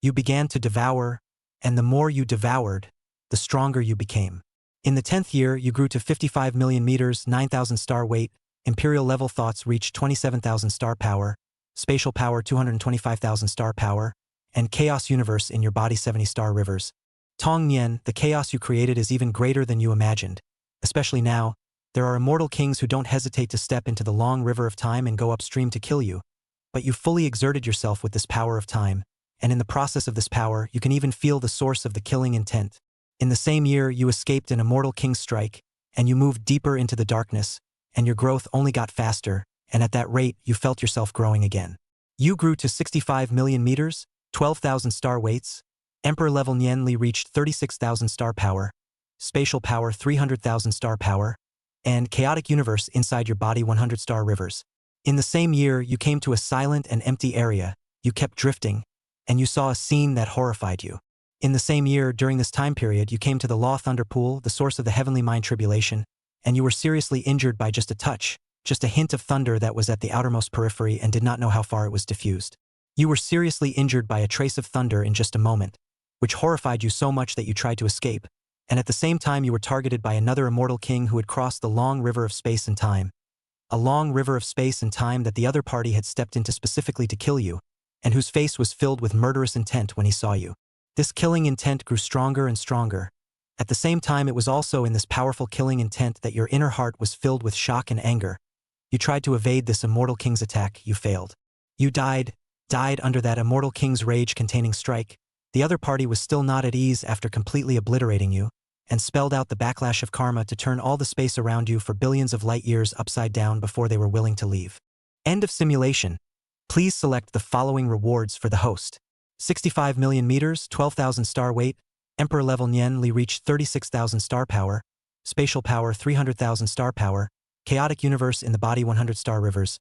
You began to devour, and the more you devoured, the stronger you became. In the 10th year, you grew to 55 million meters, 9,000 star weight, imperial level thoughts reached 27,000 star power, spatial power 225,000 star power, and chaos universe in your body 70 star rivers. Tong Nian, the chaos you created is even greater than you imagined. Especially now, there are immortal kings who don't hesitate to step into the long river of time and go upstream to kill you. But you fully exerted yourself with this power of time, and in the process of this power, you can even feel the source of the killing intent. In the same year, you escaped an immortal king's strike, and you moved deeper into the darkness, and your growth only got faster, and at that rate, you felt yourself growing again. You grew to 65 million meters, 12,000 star weights, Emperor level Nianli reached 36,000 star power, spatial power 300,000 star power, and chaotic universe inside your body 100 star rivers. In the same year, you came to a silent and empty area, you kept drifting, and you saw a scene that horrified you. In the same year, during this time period, you came to the Law Thunder Pool, the source of the heavenly mind tribulation, and you were seriously injured by just a touch, just a hint of thunder that was at the outermost periphery and did not know how far it was diffused. You were seriously injured by a trace of thunder in just a moment, which horrified you so much that you tried to escape, and at the same time you were targeted by another immortal king who had crossed the long river of space and time. A long river of space and time that the other party had stepped into specifically to kill you, and whose face was filled with murderous intent when he saw you. This killing intent grew stronger and stronger. At the same time, it was also in this powerful killing intent that your inner heart was filled with shock and anger. You tried to evade this immortal king's attack, you failed. You died under that immortal king's rage-containing strike. The other party was still not at ease after completely obliterating you, and spelled out the backlash of karma to turn all the space around you for billions of light years upside down before they were willing to leave. End of simulation. Please select the following rewards for the host. 65 million meters, 12,000 star weight, Emperor level Nianli reached 36,000 star power, spatial power 300,000 star power, chaotic universe in the body 100 star rivers,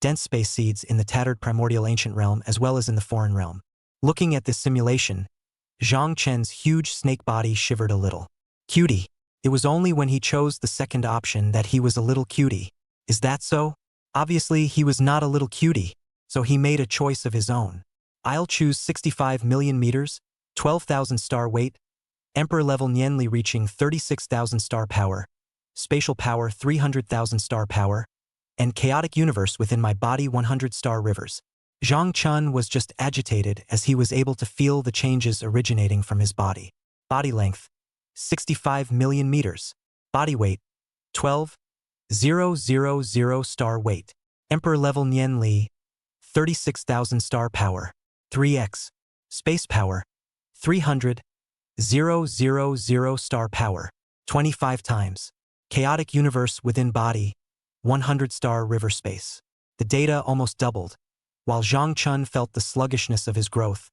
dense space seeds in the tattered primordial ancient realm as well as in the foreign realm. Looking at this simulation, Zhang Chen's huge snake body shivered a little. Cutie. It was only when he chose the second option that he was a little cutie. Is that so? Obviously, he was not a little cutie, so he made a choice of his own. I'll choose 65 million meters, 12,000 star weight, Emperor level Nianli reaching 36,000 star power, spatial power 300,000 star power, and chaotic universe within my body 100 star rivers. Zhang Chun was just agitated as he was able to feel the changes originating from his body. Body length, 65 million meters. Body weight, 12,000 star weight. Emperor level Nianli, 36,000 star power. 3x. Space power, 300,000 star power. 25 times. Chaotic universe within body, 100 star river space. The data almost doubled, while Zhang Chun felt the sluggishness of his growth.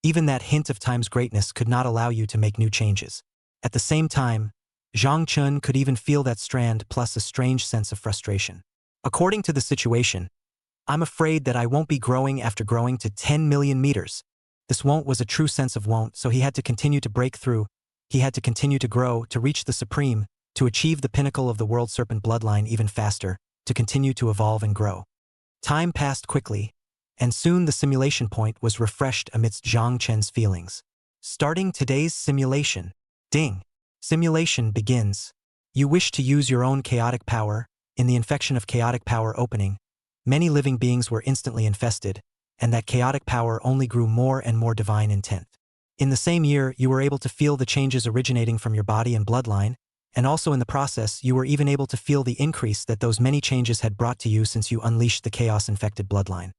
Even that hint of time's greatness could not allow you to make new changes. At the same time, Zhang Chun could even feel that strand plus a strange sense of frustration. According to the situation, I'm afraid that I won't be growing after growing to 10 million meters. This won't was a true sense of won't, so he had to continue to break through. He had to continue to grow, to reach the supreme, to achieve the pinnacle of the world serpent bloodline even faster, to continue to evolve and grow. Time passed quickly, and soon the simulation point was refreshed amidst Zhang Chen's feelings. Starting today's simulation. Ding. Simulation begins. You wish to use your own chaotic power. In the infection of chaotic power opening, many living beings were instantly infested, and that chaotic power only grew more and more divine intent. In the same year, you were able to feel the changes originating from your body and bloodline, and also in the process, you were even able to feel the increase that those many changes had brought to you since you unleashed the chaos-infected bloodline.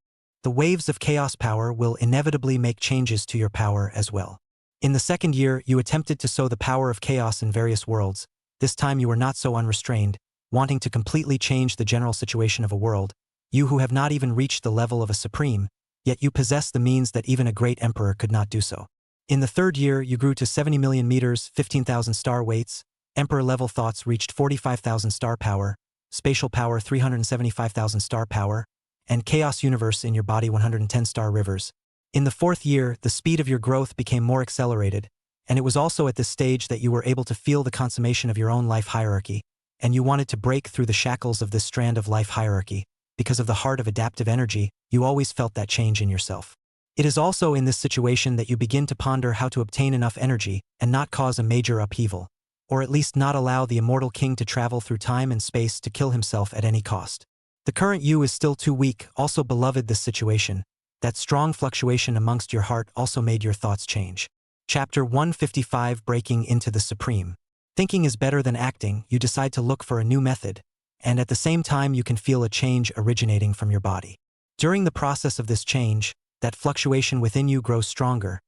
The waves of chaos power will inevitably make changes to your power as well. In the second year, you attempted to sow the power of chaos in various worlds. This time you were not so unrestrained, wanting to completely change the general situation of a world, you who have not even reached the level of a supreme, yet you possess the means that even a great emperor could not do so. In the third year, you grew to 70 million meters, 15,000 star weights, emperor-level thoughts reached 45,000 star power, spatial power 375,000 star power, and chaos universe in your body 110 star rivers. In the fourth year, the speed of your growth became more accelerated, and it was also at this stage that you were able to feel the consummation of your own life hierarchy, and you wanted to break through the shackles of this strand of life hierarchy. Because of the heart of adaptive energy, you always felt that change in yourself. It is also in this situation that you begin to ponder how to obtain enough energy and not cause a major upheaval, or at least not allow the immortal king to travel through time and space to kill himself at any cost. The current you is still too weak, also beloved this situation. That strong fluctuation amongst your heart also made your thoughts change. Chapter 155 Breaking into the Supreme. Thinking is better than acting, you decide to look for a new method, and at the same time you can feel a change originating from your body. During the process of this change, that fluctuation within you grows stronger,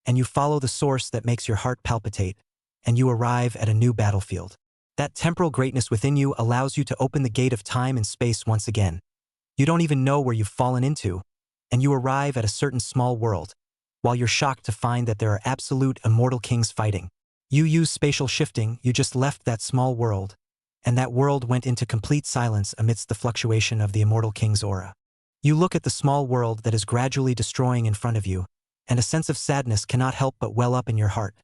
and you follow the source that makes your heart palpitate, and you arrive at a new battlefield. That temporal greatness within you allows you to open the gate of time and space once again. You don't even know where you've fallen into, and you arrive at a certain small world, while you're shocked to find that there are absolute immortal kings fighting. You use spatial shifting, you just left that small world, and that world went into complete silence amidst the fluctuation of the immortal king's aura. You look at the small world that is gradually destroying in front of you, and a sense of sadness cannot help but well up in your heart.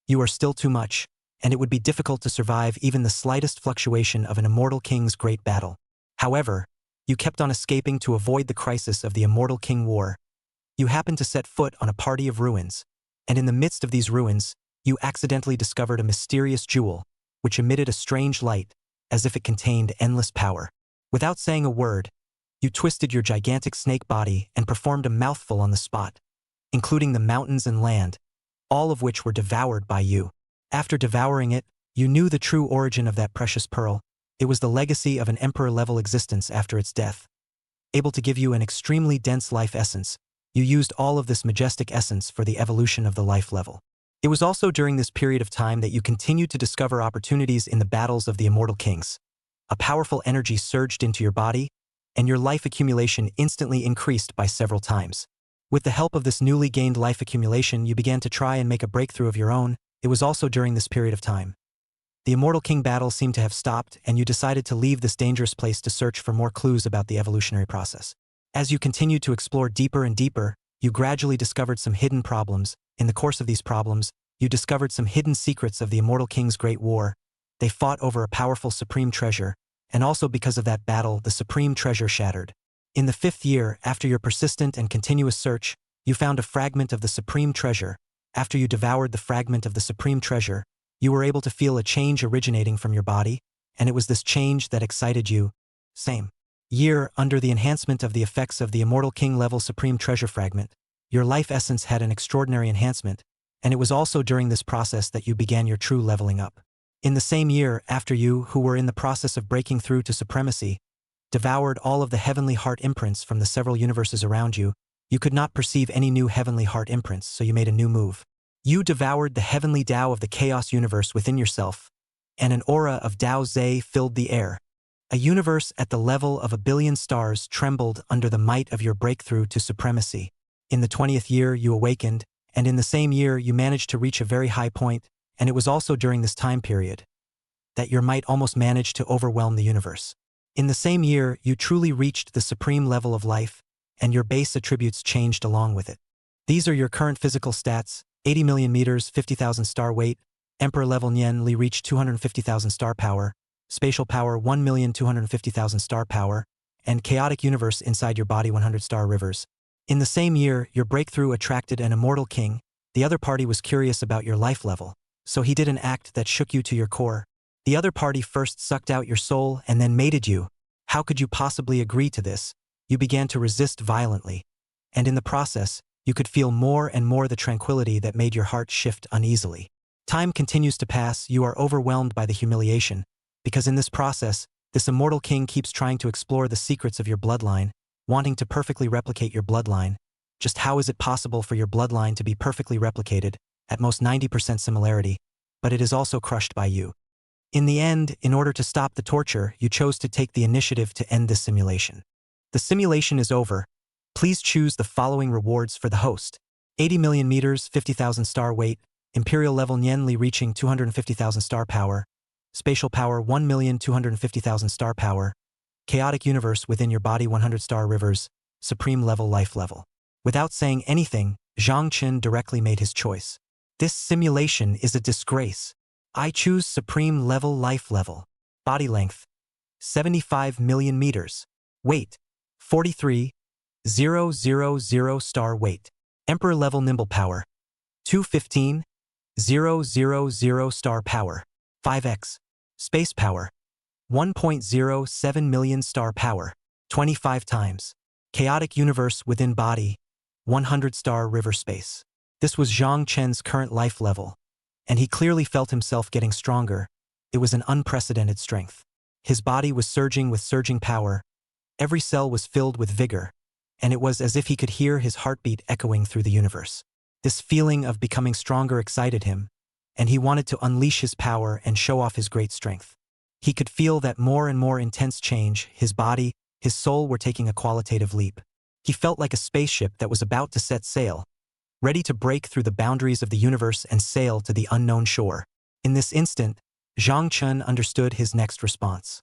You are still too much, and it would be difficult to survive even the slightest fluctuation of an immortal king's great battle. However, you kept on escaping to avoid the crisis of the immortal king war. You happened to set foot on a party of ruins, and in the midst of these ruins, you accidentally discovered a mysterious jewel, which emitted a strange light, as if it contained endless power. Without saying a word, you twisted your gigantic snake body and performed a mouthful on the spot, including the mountains and land, all of which were devoured by you. After devouring it, you knew the true origin of that precious pearl. It was the legacy of an emperor-level existence after its death. Able to give you an extremely dense life essence, you used all of this majestic essence for the evolution of the life level. It was also during this period of time that you continued to discover opportunities in the battles of the immortal kings. A powerful energy surged into your body, and your life accumulation instantly increased by several times. With the help of this newly gained life accumulation, you began to try and make a breakthrough of your own. It was also during this period of time. The immortal king battle seemed to have stopped, and you decided to leave this dangerous place to search for more clues about the evolutionary process. As you continued to explore deeper and deeper, you gradually discovered some hidden problems. In the course of these problems, you discovered some hidden secrets of the immortal king's great war. They fought over a powerful supreme treasure, and also because of that battle, the supreme treasure shattered. In the fifth year, after your persistent and continuous search, you found a fragment of the supreme treasure. After you devoured the fragment of the supreme treasure, you were able to feel a change originating from your body, and it was this change that excited you. Same year, under the enhancement of the effects of the immortal king level supreme treasure fragment, your life essence had an extraordinary enhancement, and it was also during this process that you began your true leveling up. In the same year, after you, who were in the process of breaking through to supremacy, devoured all of the heavenly heart imprints from the several universes around you, you could not perceive any new heavenly heart imprints, so you made a new move. You devoured the heavenly Tao of the chaos universe within yourself, and an aura of Tao Ze filled the air. A universe at the level of 1 billion stars trembled under the might of your breakthrough to supremacy. In the 20th year, you awakened, and in the same year you managed to reach a very high point, and it was also during this time period that your might almost managed to overwhelm the universe. In the same year, you truly reached the supreme level of life, and your base attributes changed along with it. These are your current physical stats: 80 million meters, 50,000 star weight, Emperor level Nian Li reached 250,000 star power, spatial power 1,250,000 star power, and chaotic universe inside your body 100 star rivers. In the same year, your breakthrough attracted an immortal king. The other party was curious about your life level, so he did an act that shook you to your core. The other party first sucked out your soul and then mated you. How could you possibly agree to this? You began to resist violently. And in the process, you could feel more and more the tranquility that made your heart shift uneasily. Time continues to pass, you are overwhelmed by the humiliation, because in this process, this immortal king keeps trying to explore the secrets of your bloodline, wanting to perfectly replicate your bloodline. Just how is it possible for your bloodline to be perfectly replicated, at most 90% similarity, but it is also crushed by you? In the end, in order to stop the torture, you chose to take the initiative to end this simulation. The simulation is over. Please choose the following rewards for the host: 80 million meters, 50,000 star weight, Imperial level Nian Li reaching 250,000 star power, spatial power 1,250,000 star power, chaotic universe within your body 100 star rivers, supreme level life level. Without saying anything, Zhang Chen directly made his choice. This simulation is a disgrace. I choose supreme level life level. Body length 75 million meters. Weight 43,000 star weight. Emperor level nimble power 215,000 star power. 5x. Space power 1.07 million star power. 25 times. Chaotic universe within body 100 star river space. This was Zhang Chen's current life level, and he clearly felt himself getting stronger. It was an unprecedented strength. His body was surging with surging power. Every cell was filled with vigor, and it was as if he could hear his heartbeat echoing through the universe. This feeling of becoming stronger excited him, and he wanted to unleash his power and show off his great strength. He could feel that more and more intense change, his body, his soul were taking a qualitative leap. He felt like a spaceship that was about to set sail, ready to break through the boundaries of the universe and sail to the unknown shore. In this instant, Zhang Chen understood his next response.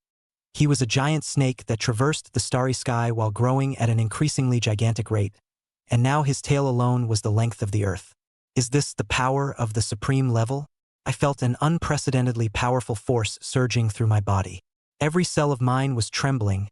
He was a giant snake that traversed the starry sky while growing at an increasingly gigantic rate, and now his tail alone was the length of the earth. Is this the power of the supreme level? I felt an unprecedentedly powerful force surging through my body. Every cell of mine was trembling,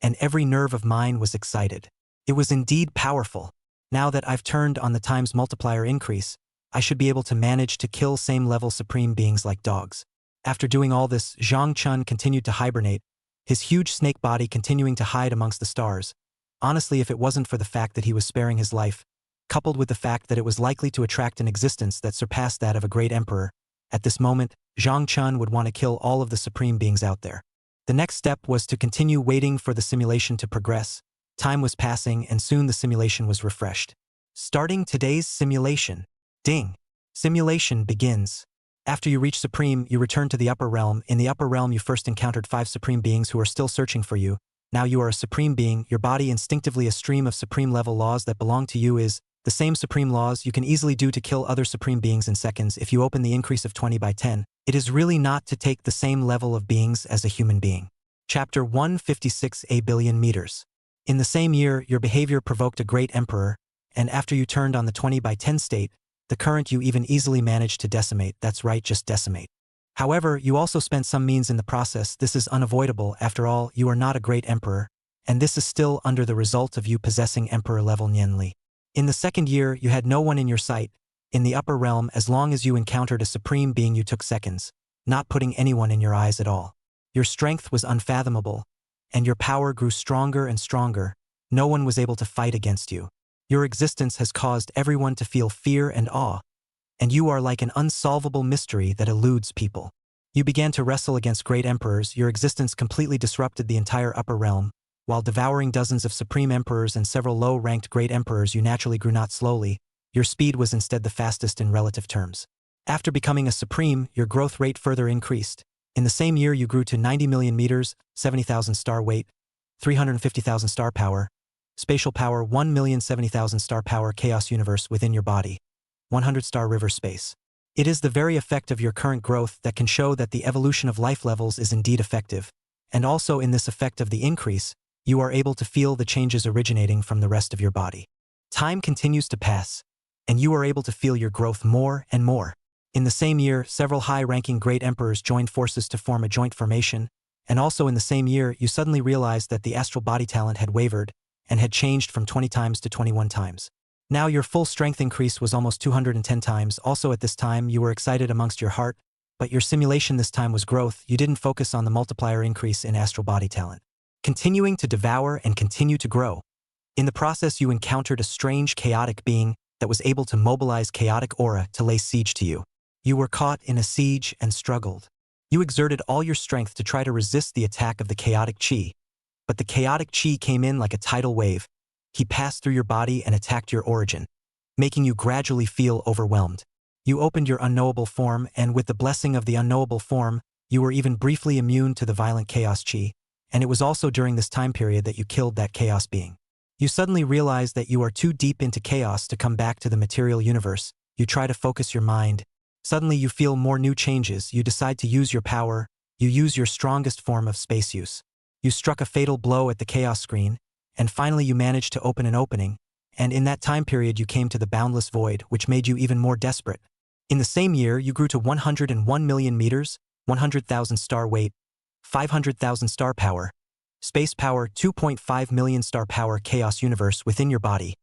and every nerve of mine was excited. It was indeed powerful. Now that I've turned on the times multiplier increase, I should be able to manage to kill same-level supreme beings like dogs. After doing all this, Zhang Chen continued to hibernate, his huge snake body continuing to hide amongst the stars. Honestly, if it wasn't for the fact that he was sparing his life, coupled with the fact that it was likely to attract an existence that surpassed that of a great emperor, at this moment, Zhang Chen would want to kill all of the supreme beings out there. The next step was to continue waiting for the simulation to progress. Time was passing, and soon the simulation was refreshed. Starting today's simulation. Ding. Simulation begins. After you reach Supreme, you return to the upper realm. In the upper realm, you first encountered 5 Supreme beings who are still searching for you. Now you are a Supreme being, your body instinctively a stream of Supreme level laws that belong to you is the same Supreme laws you can easily do to kill other Supreme beings in seconds if you open the increase of 20 by 10. It is really not to take the same level of beings as a human being. Chapter 156 A billion meters. In the same year, your behavior provoked a great emperor, and after you turned on the 20 by 10 state, the current you even easily managed to decimate. That's right, just decimate. However, you also spent some means in the process. This is unavoidable. After all, you are not a great emperor, and this is still under the result of you possessing emperor level Nian Li. In the second year, you had no one in your sight. In the upper realm, as long as you encountered a supreme being, you took seconds, not putting anyone in your eyes at all. Your strength was unfathomable, and your power grew stronger and stronger. No one was able to fight against you. Your existence has caused everyone to feel fear and awe, and you are like an unsolvable mystery that eludes people. You began to wrestle against great emperors. Your existence completely disrupted the entire upper realm. While devouring dozens of supreme emperors and several low-ranked great emperors, you naturally grew not slowly. Your speed was instead the fastest in relative terms. After becoming a supreme, your growth rate further increased. In the same year, you grew to 90 million meters, 70,000 star weight, 350,000 star power, spatial power 1,070,000 star power, chaos universe within your body, 100 star river space. It is the very effect of your current growth that can show that the evolution of life levels is indeed effective. and also in this effect of the increase, you are able to feel the changes originating from the rest of your body. Time continues to pass, and you are able to feel your growth more and more. In the same year, several high-ranking great emperors joined forces to form a joint formation, and also in the same year, you suddenly realized that the astral body talent had wavered and had changed from 20 times to 21 times. Now your full strength increase was almost 210 times. Also at this time, you were excited amongst your heart, but your simulation this time was growth. You didn't focus on the multiplier increase in astral body talent. Continuing to devour and continue to grow. In the process, you encountered a strange chaotic being that was able to mobilize chaotic aura to lay siege to you. You were caught in a siege and struggled. You exerted all your strength to try to resist the attack of the chaotic chi, but the chaotic chi came in like a tidal wave. He passed through your body and attacked your origin, making you gradually feel overwhelmed. You opened your unknowable form, and with the blessing of the unknowable form, you were even briefly immune to the violent chaos chi, and it was also during this time period that you killed that chaos being. You suddenly realize that you are too deep into chaos to come back to the material universe. You try to focus your mind. Suddenly you feel more new changes. You decide to use your power. You use your strongest form of space use. You struck a fatal blow at the chaos screen, and finally you managed to open an opening, and in that time period you came to the boundless void, which made you even more desperate. In the same year, you grew to 101 million meters, 100,000 star weight, 500,000 star power, space power, 2.5 million star power chaos universe within your body,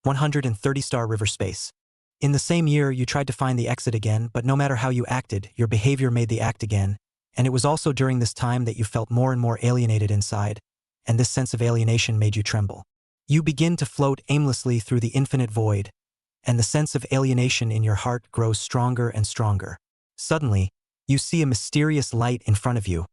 130 star river space. In the same year, you tried to find the exit again, but no matter how you acted, your behavior made the act again, and it was also during this time that you felt more and more alienated inside, and this sense of alienation made you tremble. You begin to float aimlessly through the infinite void, and the sense of alienation in your heart grows stronger and stronger. Suddenly, you see a mysterious light in front of you,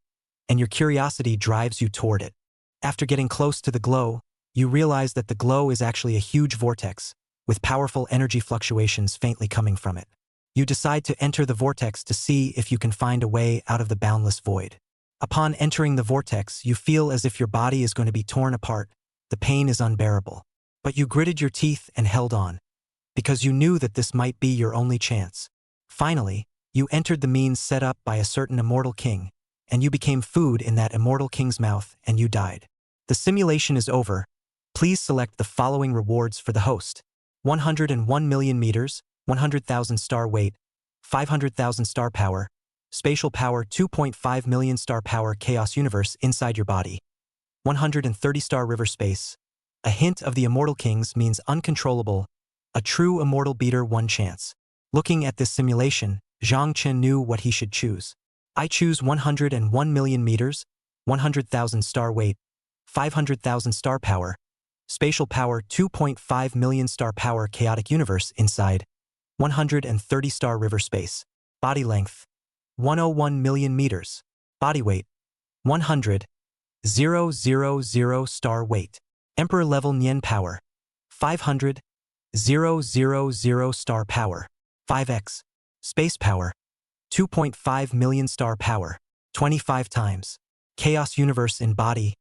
and your curiosity drives you toward it. After getting close to the glow, you realize that the glow is actually a huge vortex, with powerful energy fluctuations faintly coming from it. You decide to enter the vortex to see if you can find a way out of the boundless void. Upon entering the vortex, you feel as if your body is going to be torn apart. The pain is unbearable. But you gritted your teeth and held on, because you knew that this might be your only chance. Finally, you entered the means set up by a certain immortal king, and you became food in that immortal king's mouth, and you died. The simulation is over. Please select the following rewards for the host. 101 million meters, 100,000 star weight, 500,000 star power, spatial power, 2.5 million star power chaos universe inside your body, 130 star river space. A hint of the immortal kings means uncontrollable, a true immortal beater, one chance. Looking at this simulation, Zhang Chen knew what he should choose. I choose 101 million meters, 100,000 star weight, 500,000 star power, spatial power, 2.5 million star power chaotic universe inside, 130 star river space. Body length, 101 million meters. Body weight, 100,000 star weight. Emperor level Nian power, 500,000 star power. 5x. Space power, 2.5 million star power, 25 times. Chaos universe in body,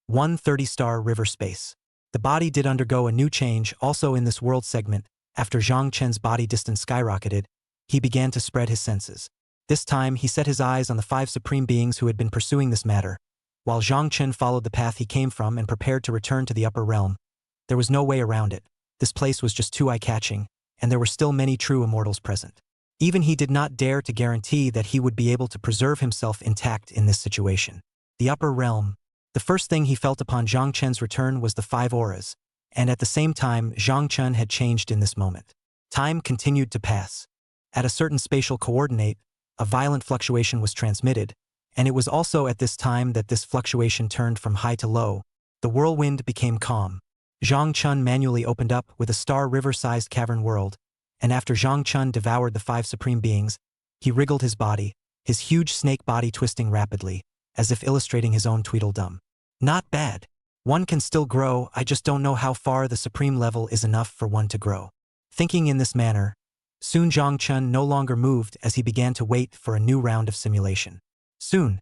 130 star river space. The body did undergo a new change also in this world segment. After Zhang Chen's body distance skyrocketed, he began to spread his senses. This time, he set his eyes on the 5 supreme beings who had been pursuing this matter. While Zhang Chen followed the path he came from and prepared to return to the upper realm, there was no way around it. This place was just too eye-catching, and there were still many true immortals present. Even he did not dare to guarantee that he would be able to preserve himself intact in this situation. The upper realm. The first thing he felt upon Zhang Chen's return was the 5 auras, and at the same time, Zhang Chen had changed in this moment. Time continued to pass. At a certain spatial coordinate, a violent fluctuation was transmitted, and it was also at this time that this fluctuation turned from high to low. The whirlwind became calm. Zhang Chen manually opened up with a star river-sized cavern world, and after Zhang Chen devoured the 5 supreme beings, he wriggled his body, his huge snake body twisting rapidly, as if illustrating his own tweedledum. Not bad. One can still grow, I just don't know how far the supreme level is enough for one to grow. Thinking in this manner, soon Zhang Chen no longer moved as he began to wait for a new round of simulation. Soon,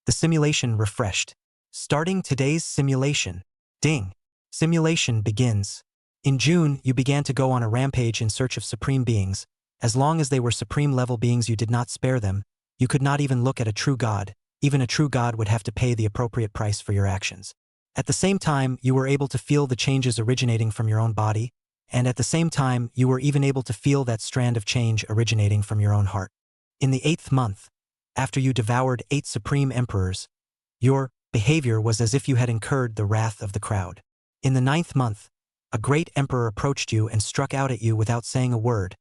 the simulation refreshed. Starting today's simulation. Ding. Simulation begins. In June, you began to go on a rampage in search of supreme beings. As long as they were supreme level beings, you did not spare them. You could not even look at a true god. Even a true god would have to pay the appropriate price for your actions. At the same time, you were able to feel the changes originating from your own body, and at the same time, you were even able to feel that strand of change originating from your own heart. In the 8th month, after you devoured 8 supreme emperors, your behavior was as if you had incurred the wrath of the crowd. In the 9th month, a great emperor approached you and struck out at you without saying a word,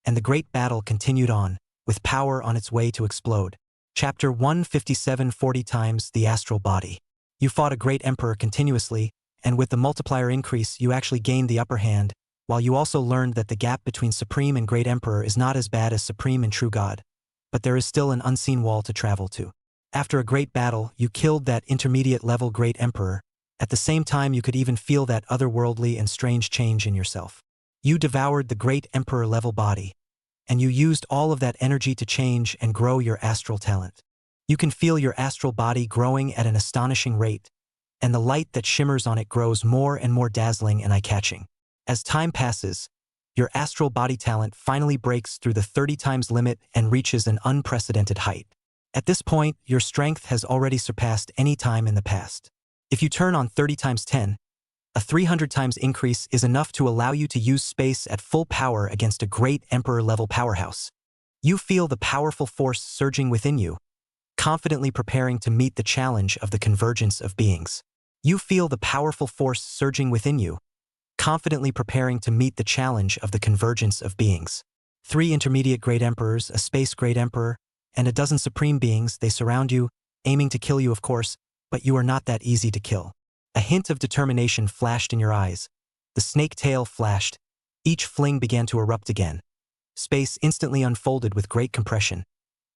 and the great battle continued on, with power on its way to explode. Chapter 157, 40 times the astral body. You fought a great emperor continuously, and with the multiplier increase you actually gained the upper hand, while you also learned that the gap between supreme and great emperor is not as bad as supreme and true god, but there is still an unseen wall to travel to. After a great battle, you killed that intermediate level great emperor. At the same time, you could even feel that otherworldly and strange change in yourself. You devoured the great emperor level body, and you used all of that energy to change and grow your astral talent. You can feel your astral body growing at an astonishing rate, and the light that shimmers on it grows more and more dazzling and eye-catching. As time passes, your astral body talent finally breaks through the 30 times limit and reaches an unprecedented height. At this point, your strength has already surpassed any time in the past. If you turn on 30 times 10, a 300 times increase is enough to allow you to use space at full power against a great emperor-level powerhouse. You feel the powerful force surging within you, confidently preparing to meet the challenge of the convergence of beings. You feel the powerful force surging within you, confidently preparing to meet the challenge of the convergence of beings. 3 intermediate great emperors, a space great emperor, and a dozen supreme beings, they surround you, aiming to kill you of course, but you are not that easy to kill. A hint of determination flashed in your eyes. The snake tail flashed. Each fling began to erupt again. Space instantly unfolded with great compression.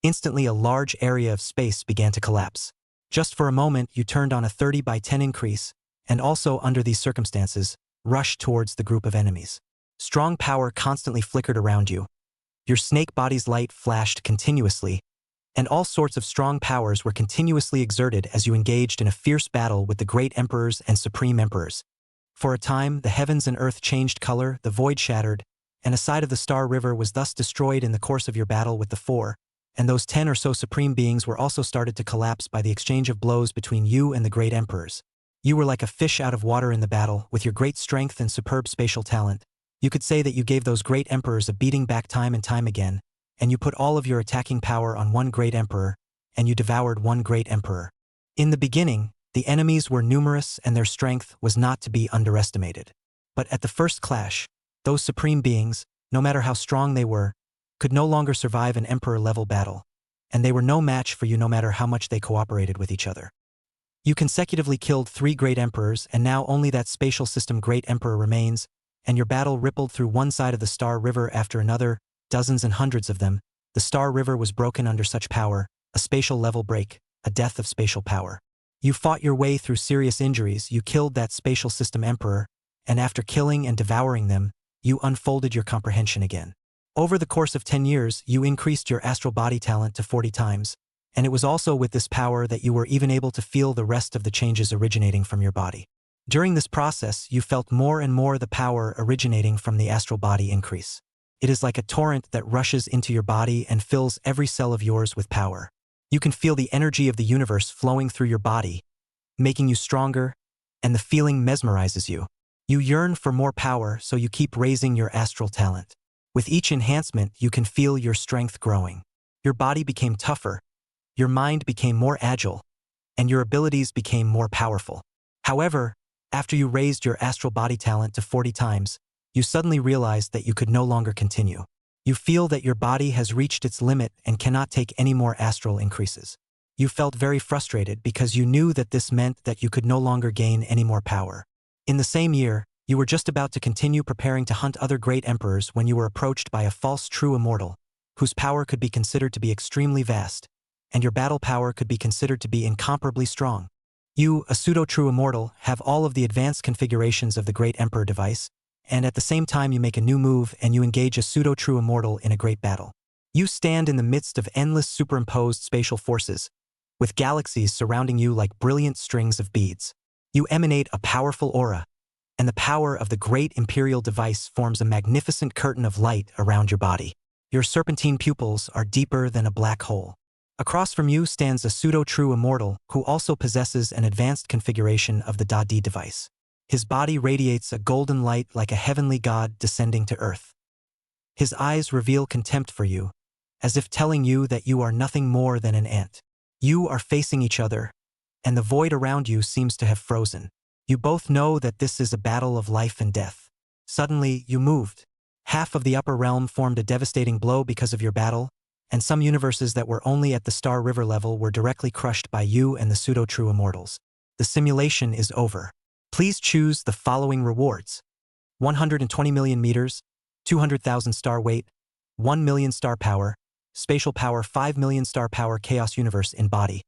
Instantly a large area of space began to collapse. Just for a moment you turned on a 30 by 10 increase, and also under these circumstances, rushed towards the group of enemies. Strong power constantly flickered around you. Your snake body's light flashed continuously, and all sorts of strong powers were continuously exerted as you engaged in a fierce battle with the great emperors and supreme emperors. For a time, the heavens and earth changed color, the void shattered, and a side of the Star River was thus destroyed in the course of your battle with the 4, and those 10 or so supreme beings were also started to collapse by the exchange of blows between you and the great emperors. You were like a fish out of water in the battle, with your great strength and superb spatial talent. You could say that you gave those great emperors a beating back time and time again, and you put all of your attacking power on one great emperor, and you devoured one great emperor. In the beginning, the enemies were numerous and their strength was not to be underestimated. But at the first clash, those supreme beings, no matter how strong they were, could no longer survive an emperor-level battle, and they were no match for you no matter how much they cooperated with each other. You consecutively killed 3 great emperors, and now only that spatial system great emperor remains, and your battle rippled through one side of the Star River after another, dozens and hundreds of them. The Star River was broken under such power, a spatial level break, a death of spatial power. You fought your way through serious injuries, you killed that spatial system emperor, and after killing and devouring them, you unfolded your comprehension again. Over the course of 10 years, you increased your astral body talent to 40 times, and it was also with this power that you were even able to feel the rest of the changes originating from your body. During this process, you felt more and more the power originating from the astral body increase. It is like a torrent that rushes into your body and fills every cell of yours with power. You can feel the energy of the universe flowing through your body, making you stronger, and the feeling mesmerizes you. You yearn for more power, so you keep raising your astral talent. With each enhancement, you can feel your strength growing. Your body became tougher, your mind became more agile, and your abilities became more powerful. However, after you raised your astral body talent to 40 times, you suddenly realized that you could no longer continue. You feel that your body has reached its limit and cannot take any more astral increases. You felt very frustrated because you knew that this meant that you could no longer gain any more power. In the same year, you were just about to continue preparing to hunt other great emperors when you were approached by a false true immortal, whose power could be considered to be extremely vast, and your battle power could be considered to be incomparably strong. You, a pseudo-true immortal, have all of the advanced configurations of the great emperor device, and at the same time you make a new move and you engage a pseudo-true immortal in a great battle. You stand in the midst of endless superimposed spatial forces, with galaxies surrounding you like brilliant strings of beads. You emanate a powerful aura, and the power of the great imperial device forms a magnificent curtain of light around your body. Your serpentine pupils are deeper than a black hole. Across from you stands a pseudo-true immortal who also possesses an advanced configuration of the Da-Di device. His body radiates a golden light like a heavenly god descending to earth. His eyes reveal contempt for you, as if telling you that you are nothing more than an ant. You are facing each other, and the void around you seems to have frozen. You both know that this is a battle of life and death. Suddenly, you moved. Half of the upper realm formed a devastating blow because of your battle, and some universes that were only at the Star River level were directly crushed by you and the pseudo-true immortals. The simulation is over. Please choose the following rewards: 120 million meters, 200,000 star weight, 1 million star power, spatial power 5 million star power chaos universe in body,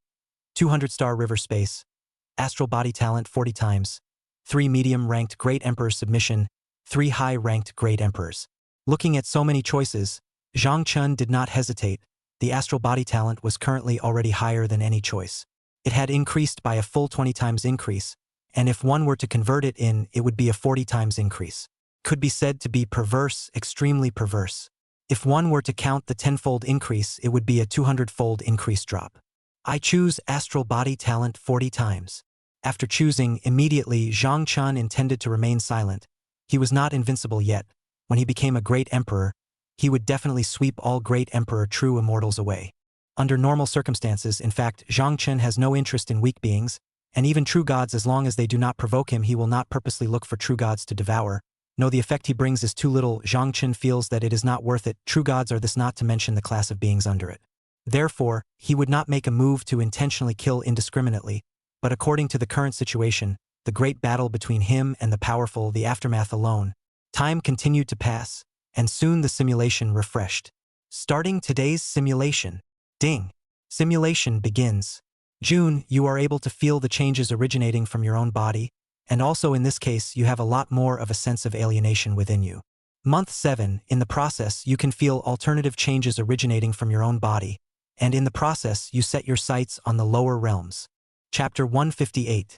200 star river space, astral body talent 40 times, 3 medium-ranked Great Emperor submission, 3 high-ranked Great Emperors. Looking at so many choices, Zhang Chun did not hesitate. The astral body talent was currently already higher than any choice. It had increased by a full 20 times increase, and if one were to convert it in, it would be a 40 times increase. Could be said to be perverse, extremely perverse. If one were to count the 10-fold increase, it would be a 200-fold increase drop. I choose astral body talent 40 times. After choosing, immediately Zhang Chun intended to remain silent. He was not invincible yet. When he became a great emperor, he would definitely sweep all great emperor true immortals away. Under normal circumstances, in fact, Zhang Chun has no interest in weak beings, and even true gods, as long as they do not provoke him, he will not purposely look for true gods to devour. No, the effect he brings is too little. Zhang Chun feels that it is not worth it. True gods are this, not to mention the class of beings under it. Therefore, he would not make a move to intentionally kill indiscriminately, but according to the current situation, the great battle between him and the powerful, the aftermath alone. Time continued to pass, and soon the simulation refreshed. Starting today's simulation. Ding. Simulation begins. June, you are able to feel the changes originating from your own body, and also in this case you have a lot more of a sense of alienation within you. Month 7, in the process you can feel alternative changes originating from your own body, and in the process you set your sights on the lower realms. Chapter 158.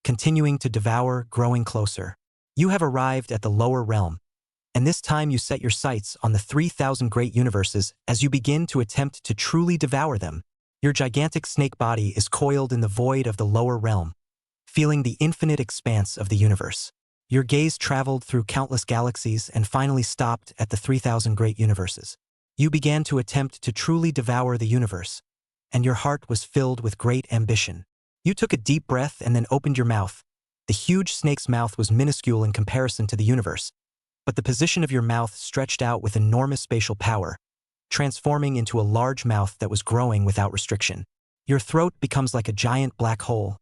Continuing to devour, growing closer. You have arrived at the lower realm, and this time you set your sights on the 3,000 great universes as you begin to attempt to truly devour them. Your gigantic snake body is coiled in the void of the lower realm, feeling the infinite expanse of the universe. Your gaze traveled through countless galaxies and finally stopped at the 3,000 great universes. You began to attempt to truly devour the universe, and your heart was filled with great ambition. You took a deep breath and then opened your mouth. The huge snake's mouth was minuscule in comparison to the universe, but the position of your mouth stretched out with enormous spatial power, transforming into a large mouth that was growing without restriction. Your throat becomes like a giant black hole.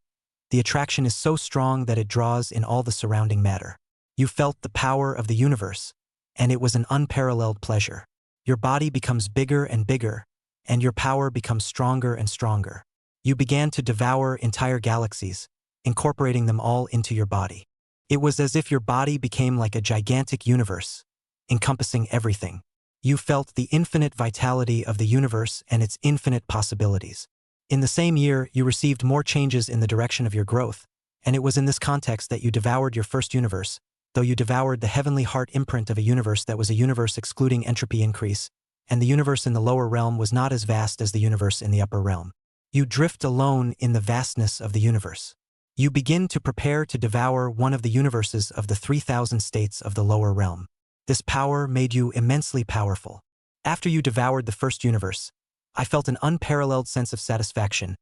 The attraction is so strong that it draws in all the surrounding matter. You felt the power of the universe, and it was an unparalleled pleasure. Your body becomes bigger and bigger, and your power becomes stronger and stronger. You began to devour entire galaxies, incorporating them all into your body. It was as if your body became like a gigantic universe, encompassing everything. You felt the infinite vitality of the universe and its infinite possibilities. In the same year, you received more changes in the direction of your growth, and it was in this context that you devoured your first universe, though you devoured the heavenly heart imprint of a universe that was a universe excluding entropy increase, and the universe in the lower realm was not as vast as the universe in the upper realm. You drift alone in the vastness of the universe. You begin to prepare to devour one of the universes of the 3,000 states of the lower realm. This power made you immensely powerful. After you devoured the first universe, I felt an unparalleled sense of satisfaction,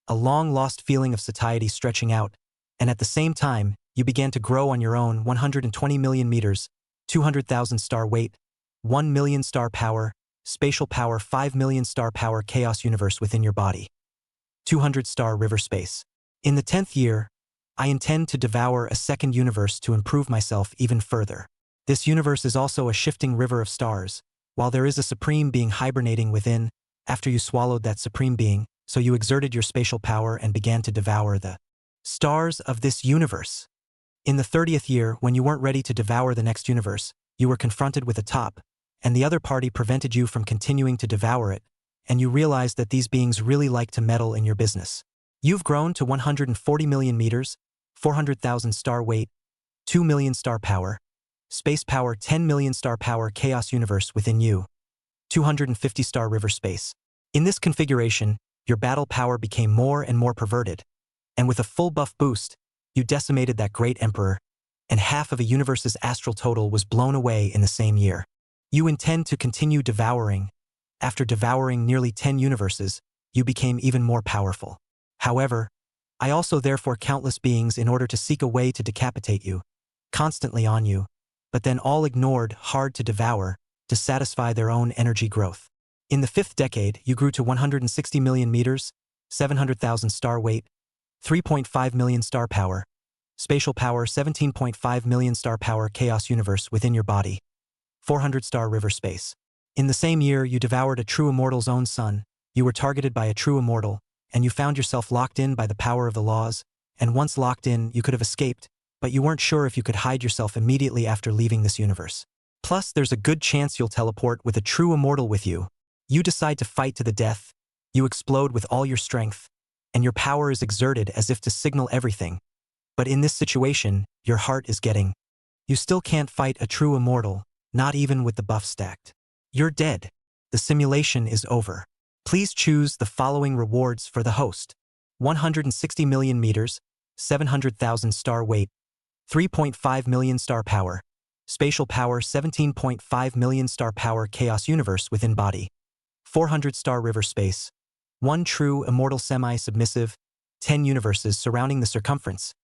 a long-lost feeling of satiety stretching out, and at the same time, you began to grow on your own 120 million meters, 200,000 star weight, 1 million star power, spatial power 5 million star power chaos universe within your body, 200 star river space. In the 10th year, I intend to devour a second universe to improve myself even further. This universe is also a shifting river of stars, while there is a supreme being hibernating within. After you swallowed that supreme being, so you exerted your spatial power and began to devour the stars of this universe. In the 30th year, when you weren't ready to devour the next universe, you were confronted with a top, and the other party prevented you from continuing to devour it, and you realized that these beings really like to meddle in your business. You've grown to 140 million meters, 400,000 star weight, 2 million star power, space power 10 million star power chaos universe within you, 250 star river space. In this configuration, your battle power became more and more perverted, and with a full buff boost, you decimated that great emperor, and half of a universe's astral total was blown away in the same year. You intend to continue devouring. After devouring nearly 10 universes, you became even more powerful. However, I also therefore countless beings in order to seek a way to decapitate you, constantly on you, but then all ignored, hard to devour, to satisfy their own energy growth. In the 5th decade, you grew to 160 million meters, 700,000 star weight, 3.5 million star power, spatial power 17.5 million star power chaos universe within your body, 400 star river space. In the same year, you devoured a true immortal's own son, you were targeted by a true immortal, and you found yourself locked in by the power of the laws, and once locked in, you could have escaped, but you weren't sure if you could hide yourself immediately after leaving this universe. Plus, there's a good chance you'll teleport with a true immortal with you. You decide to fight to the death, you explode with all your strength, and your power is exerted as if to signal everything. But in this situation, your heart is getting. You still can't fight a true immortal, not even with the buff stacked. You're dead. The simulation is over. Please choose the following rewards for the host. 160 million meters, 700,000 star weight, 3.5 million star power, spatial power 17.5 million star power chaos universe within body, 400 star river space, 1 true immortal semi-submissive, 10 universes surrounding the circumference.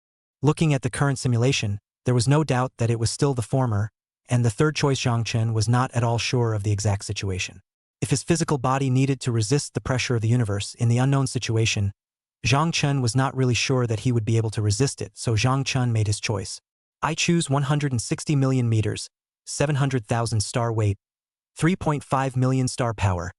Looking at the current simulation, there was no doubt that it was still the former, and the third choice Zhang Chen was not at all sure of the exact situation. If his physical body needed to resist the pressure of the universe in the unknown situation, Zhang Chen was not really sure that he would be able to resist it, so Zhang Chen made his choice. I choose 160 million meters, 700,000 star weight, 3.5 million star power,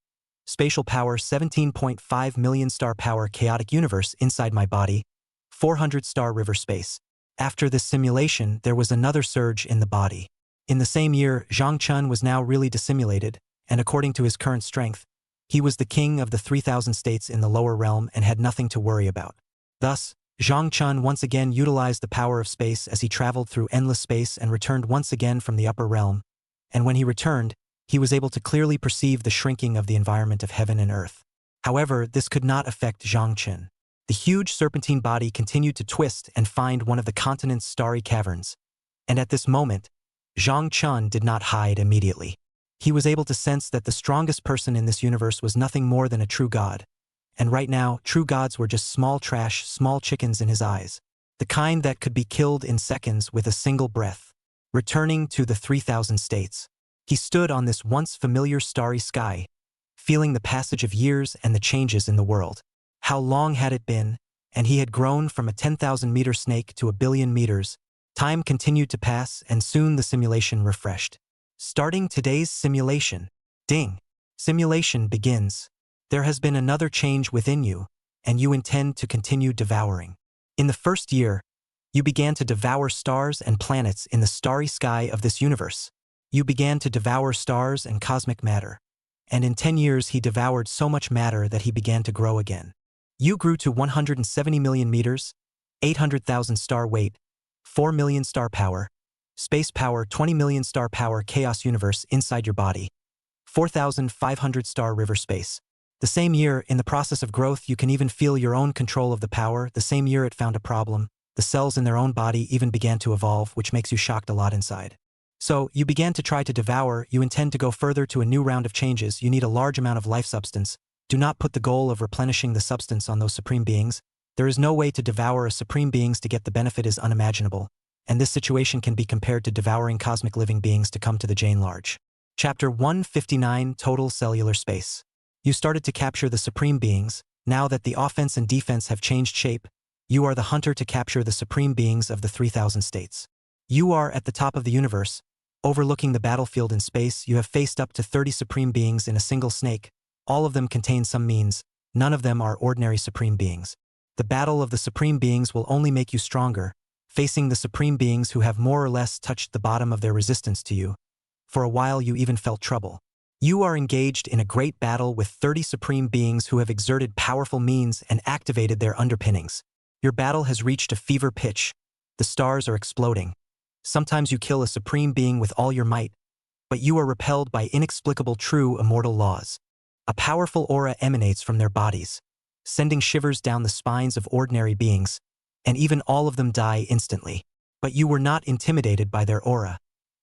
spatial power 17.5 million star power chaotic universe inside my body, 400 star river space. After this simulation, there was another surge in the body. In the same year, Zhang Chen was now really dissimulated, and according to his current strength, he was the king of the 3,000 states in the lower realm and had nothing to worry about. Thus, Zhang Chen once again utilized the power of space as he traveled through endless space and returned once again from the upper realm, and when he returned, he was able to clearly perceive the shrinking of the environment of heaven and earth. However, this could not affect Zhang Chen. The huge serpentine body continued to twist and find one of the continent's starry caverns, and at this moment, Zhang Chen did not hide immediately. He was able to sense that the strongest person in this universe was nothing more than a true god. And right now, true gods were just small trash, small chickens in his eyes. The kind that could be killed in seconds with a single breath. Returning to the 3,000 states, he stood on this once familiar starry sky, feeling the passage of years and the changes in the world. How long had it been? And he had grown from a 10,000-meter snake to 1 billion meters. Time continued to pass, and soon the simulation refreshed. Starting today's simulation. Ding. Simulation begins. There has been another change within you, and you intend to continue devouring. In the first year, you began to devour stars and planets in the starry sky of this universe. You began to devour stars and cosmic matter. And in 10 years he devoured so much matter that he began to grow again. You grew to 170 million meters, 800,000 star weight, 4 million star power, space power 20 million star power chaos universe inside your body, 4,500 star river space. The same year, in the process of growth, you can even feel your own control of the power. The same year it found a problem. The cells in their own body even began to evolve, which makes you shocked a lot inside. So, you began to try to devour. You intend to go further to a new round of changes. You need a large amount of life substance. Do not put the goal of replenishing the substance on those supreme beings. There is no way to devour a supreme beings to get the benefit is unimaginable. And this situation can be compared to devouring cosmic living beings to come to the Jane Large. Chapter 159 Total Cellular Space. You started to capture the supreme beings. Now that the offense and defense have changed shape, you are the hunter to capture the supreme beings of the 3,000 states. You are at the top of the universe. Overlooking the battlefield in space, you have faced up to 30 supreme beings in a single snake. All of them contain some means. None of them are ordinary supreme beings. The battle of the supreme beings will only make you stronger, facing the supreme beings who have more or less touched the bottom of their resistance to you. For a while you even felt trouble. You are engaged in a great battle with 30 supreme beings who have exerted powerful means and activated their underpinnings. Your battle has reached a fever pitch. The stars are exploding. Sometimes you kill a supreme being with all your might, but you are repelled by inexplicable true immortal laws. A powerful aura emanates from their bodies, sending shivers down the spines of ordinary beings, and even all of them die instantly. But you were not intimidated by their aura,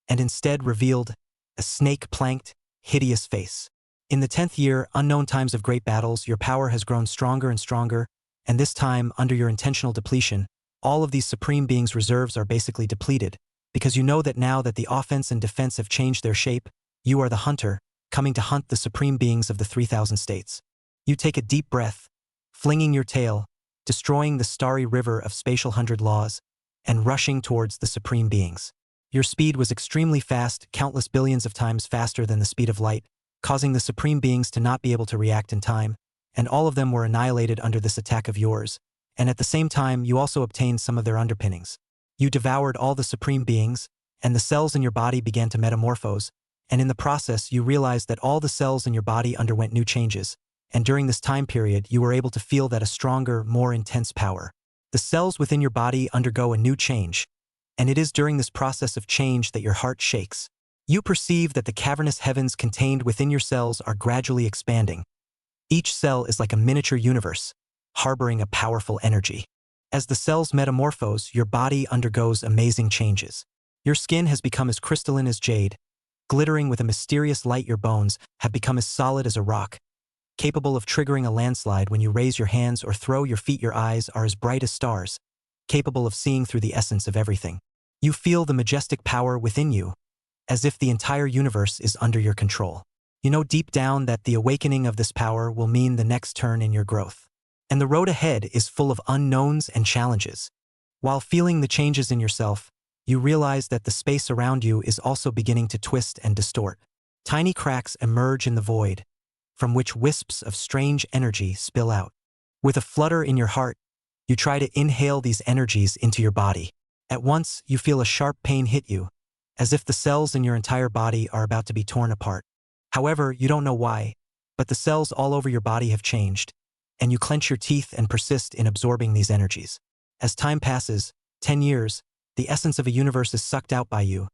and instead revealed a snake-planked, hideous face. In the 10th year, unknown times of great battles, your power has grown stronger and stronger, and this time, under your intentional depletion, all of these Supreme Beings' reserves are basically depleted, because you know that now that the offense and defense have changed their shape, you are the hunter, coming to hunt the Supreme Beings of the 3,000 states. You take a deep breath, flinging your tail, destroying the starry river of spatial 100 laws, and rushing towards the Supreme Beings. Your speed was extremely fast, countless billions of times faster than the speed of light, causing the Supreme Beings to not be able to react in time, and all of them were annihilated under this attack of yours, and at the same time you also obtained some of their underpinnings. You devoured all the Supreme Beings, and the cells in your body began to metamorphose, and in the process you realized that all the cells in your body underwent new changes, and during this time period you were able to feel that a stronger, more intense power. The cells within your body undergo a new change, and it is during this process of change that your heart shakes. You perceive that the cavernous heavens contained within your cells are gradually expanding. Each cell is like a miniature universe, harboring a powerful energy. As the cells metamorphose, your body undergoes amazing changes. Your skin has become as crystalline as jade, glittering with a mysterious light. Your bones have become as solid as a rock, capable of triggering a landslide when you raise your hands or throw your feet. Your eyes are as bright as stars, capable of seeing through the essence of everything. You feel the majestic power within you, as if the entire universe is under your control. You know deep down that the awakening of this power will mean the next turn in your growth. And the road ahead is full of unknowns and challenges. While feeling the changes in yourself, you realize that the space around you is also beginning to twist and distort. Tiny cracks emerge in the void, from which wisps of strange energy spill out. With a flutter in your heart, you try to inhale these energies into your body. At once, you feel a sharp pain hit you, as if the cells in your entire body are about to be torn apart. However, you don't know why, but the cells all over your body have changed, and you clench your teeth and persist in absorbing these energies. As time passes, 10 years, the essence of a universe is sucked out by you.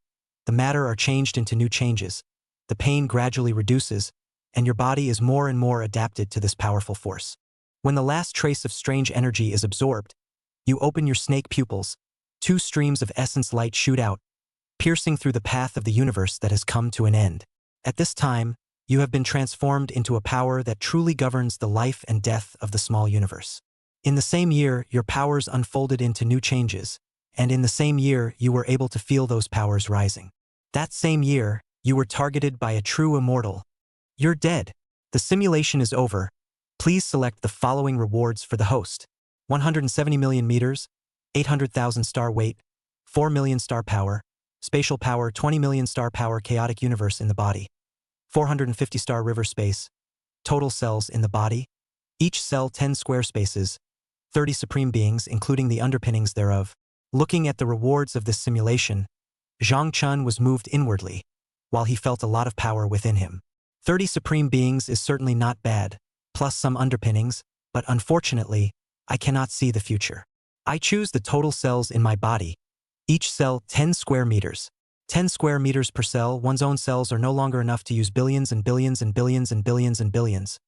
The matter are changed into new changes. The pain gradually reduces, and your body is more and more adapted to this powerful force. When the last trace of strange energy is absorbed, you open your snake pupils. 2 streams of essence light shoot out, piercing through the path of the universe that has come to an end. At this time, you have been transformed into a power that truly governs the life and death of the small universe. In the same year, your powers unfolded into new changes, and in the same year, you were able to feel those powers rising. That same year, you were targeted by a true immortal. You're dead. The simulation is over. Please select the following rewards for the host: 170 million meters, 800,000 star weight, 4 million star power, spatial power 20 million star power, chaotic universe in the body, 450 star river space, total cells in the body, each cell 10 square spaces, 30 supreme beings including the underpinnings thereof. Looking at the rewards of this simulation, Zhang Chun was moved inwardly, while he felt a lot of power within him. 30 supreme beings is certainly not bad, plus some underpinnings, but unfortunately, I cannot see the future. I choose the total cells in my body. Each cell 10 square meters. 10 square meters per cell. One's own cells are no longer enough to use billions and billions and billions and billions and billions.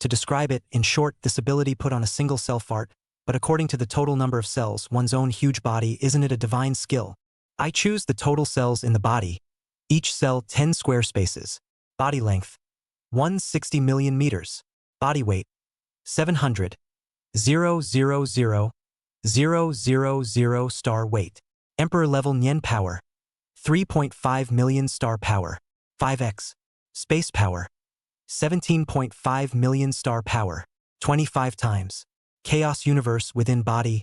To describe it, in short, this ability put on a single cell fart, but according to the total number of cells, one's own huge body, isn't it a divine skill? I choose the total cells in the body. Each cell 10 square spaces. Body length 160 million meters. Body weight 700,000,000 star weight. Emperor level Nian power 3.5 million star power. 5x. Space power 17.5 million star power. 25 times. Chaos universe within body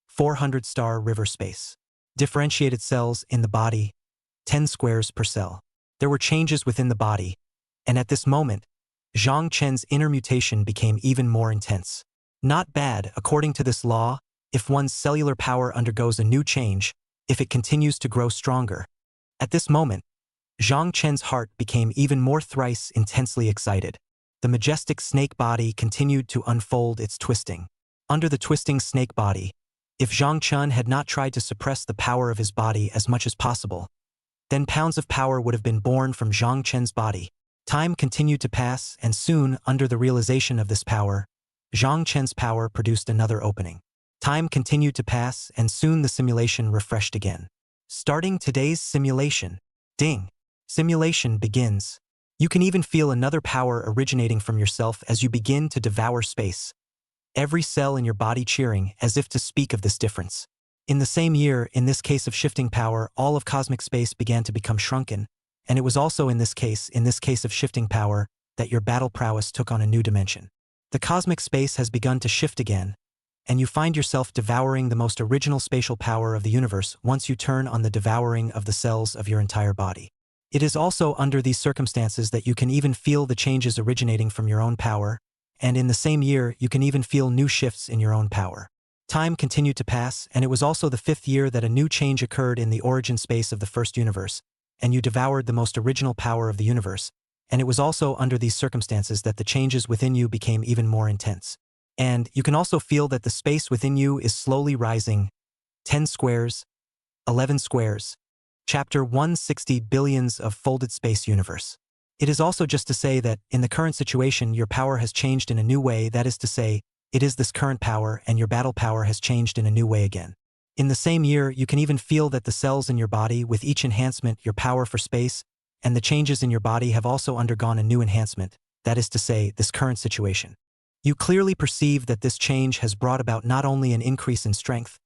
400 star river space. Differentiated cells in the body 10 squares per cell. There were changes within the body, and at this moment, Zhang Chen's inner mutation became even more intense. Not bad, according to this law, if one's cellular power undergoes a new change, if it continues to grow stronger. At this moment, Zhang Chen's heart became even more thrice intensely excited. The majestic snake body continued to unfold its twisting. Under the twisting snake body, if Zhang Chen had not tried to suppress the power of his body as much as possible, then pounds of power would have been born from Zhang Chen's body. Time continued to pass, and soon, under the realization of this power, Zhang Chen's power produced another opening. Time continued to pass, and soon the simulation refreshed again. Starting today's simulation. Ding! Simulation begins. You can even feel another power originating from yourself as you begin to devour space. Every cell in your body cheering as if to speak of this difference. In the same year, in this case of shifting power, all of cosmic space began to become shrunken, and it was also in this case of shifting power, that your battle prowess took on a new dimension. The cosmic space has begun to shift again, and you find yourself devouring the most original spatial power of the universe once you turn on the devouring of the cells of your entire body. It is also under these circumstances that you can even feel the changes originating from your own power, and in the same year you can even feel new shifts in your own power. Time continued to pass, and it was also the 5th year that a new change occurred in the origin space of the first universe, and you devoured the most original power of the universe, and it was also under these circumstances that the changes within you became even more intense. And you can also feel that the space within you is slowly rising. 10 squares, 11 squares. Chapter 160 Billions of Folded Space Universe. It is also just to say that, in the current situation, your power has changed in a new way, that is to say, it is this current power and your battle power has changed in a new way again. In the same year, you can even feel that the cells in your body, with each enhancement, your power for space, and the changes in your body have also undergone a new enhancement, that is to say, this current situation. You clearly perceive that this change has brought about not only an increase in strength,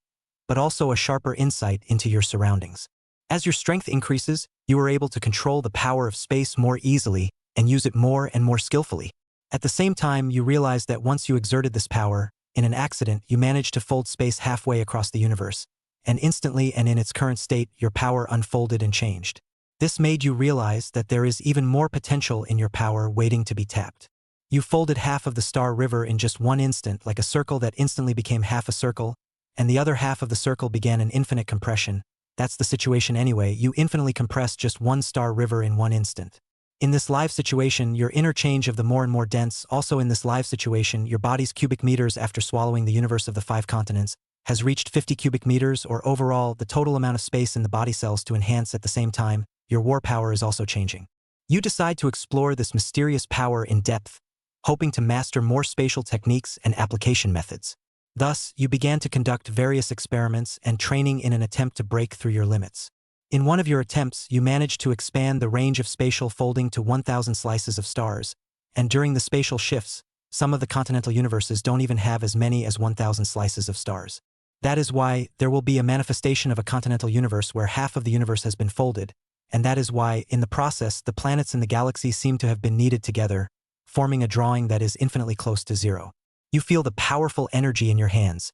but also a sharper insight into your surroundings. As your strength increases, you are able to control the power of space more easily and use it more and more skillfully. At the same time, you realize that once you exerted this power, in an accident, you managed to fold space halfway across the universe, and instantly and in its current state, your power unfolded and changed. This made you realize that there is even more potential in your power waiting to be tapped. You folded half of the Star River in just one instant, like a circle that instantly became half a circle, and the other half of the circle began an infinite compression. That's the situation anyway, you infinitely compressed just one Star River in one instant. In this live situation, your interchange of the more and more dense, also in this live situation, your body's cubic meters after swallowing the universe of the 5 continents, has reached 50 cubic meters, or overall, the total amount of space in the body cells to enhance at the same time. Your war power is also changing. You decide to explore this mysterious power in depth, hoping to master more spatial techniques and application methods. Thus, you began to conduct various experiments and training in an attempt to break through your limits. In one of your attempts, you managed to expand the range of spatial folding to 1,000 slices of stars, and during the spatial shifts, some of the continental universes don't even have as many as 1,000 slices of stars. That is why there will be a manifestation of a continental universe where half of the universe has been folded, and that is why, in the process, the planets in the galaxy seem to have been kneaded together, forming a drawing that is infinitely close to zero. You feel the powerful energy in your hands,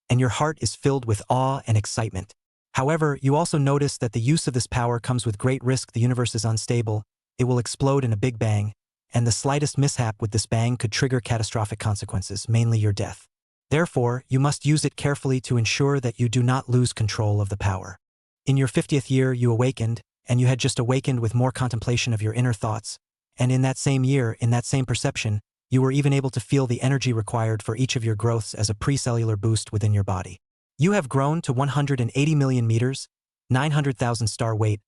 and your heart is filled with awe and excitement. However, you also notice that the use of this power comes with great risk. The universe is unstable, it will explode in a big bang, and the slightest mishap with this bang could trigger catastrophic consequences, mainly your death. Therefore, you must use it carefully to ensure that you do not lose control of the power. In your 50th year, you awakened, and you had just awakened with more contemplation of your inner thoughts, and in that same year, in that same perception, you were even able to feel the energy required for each of your growths as a pre-cellular boost within your body. You have grown to 180 million meters, 900,000 star weight,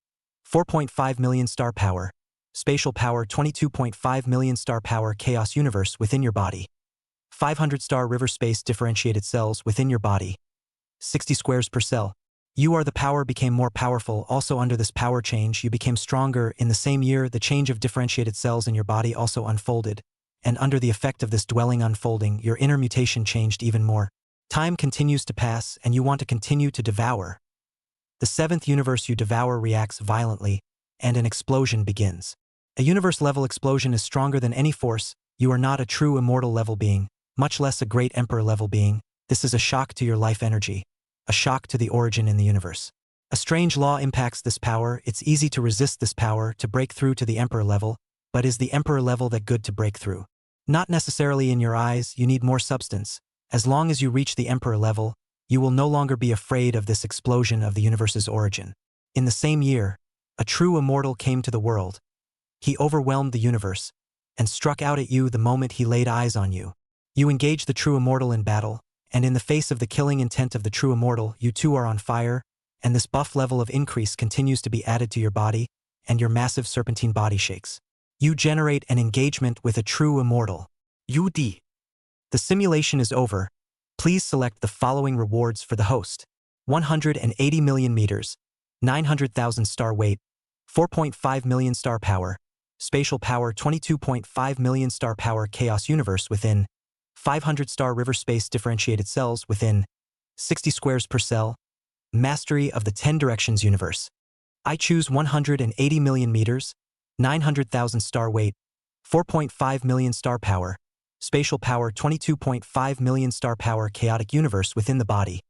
4.5 million star power, spatial power 22.5 million star power chaos universe within your body, 500 star river space differentiated cells within your body, 60 squares per cell. You are the power became more powerful. Also under this power change, you became stronger. In the same year, the change of differentiated cells in your body also unfolded, and under the effect of this dwelling unfolding, your inner mutation changed even more. Time continues to pass, and you want to continue to devour. The 7th universe you devour reacts violently, and an explosion begins. A universe-level explosion is stronger than any force. You are not a true immortal level being, much less a great emperor level being. This is a shock to your life energy, a shock to the origin in the universe. A strange law impacts this power. It's easy to resist this power, to break through to the emperor level, but is the emperor level that good to break through? Not necessarily in your eyes, you need more substance. As long as you reach the emperor level, you will no longer be afraid of this explosion of the universe's origin. In the same year, a true immortal came to the world. He overwhelmed the universe, and struck out at you the moment he laid eyes on you. You engage the true immortal in battle, and in the face of the killing intent of the true immortal, you too are on fire, and this buff level of increase continues to be added to your body, and your massive serpentine body shakes. You generate an engagement with a true immortal. UD. The simulation is over. Please select the following rewards for the host. 180 million meters, 900,000 star weight, 4.5 million star power, spatial power 22.5 million star power chaos universe within, 500 star river space differentiated cells within, 60 squares per cell, mastery of the 10 directions universe. I choose 180 million meters, 900,000 star weight, 4.5 million star power, spatial power 22.5 million star power chaotic universe within the body,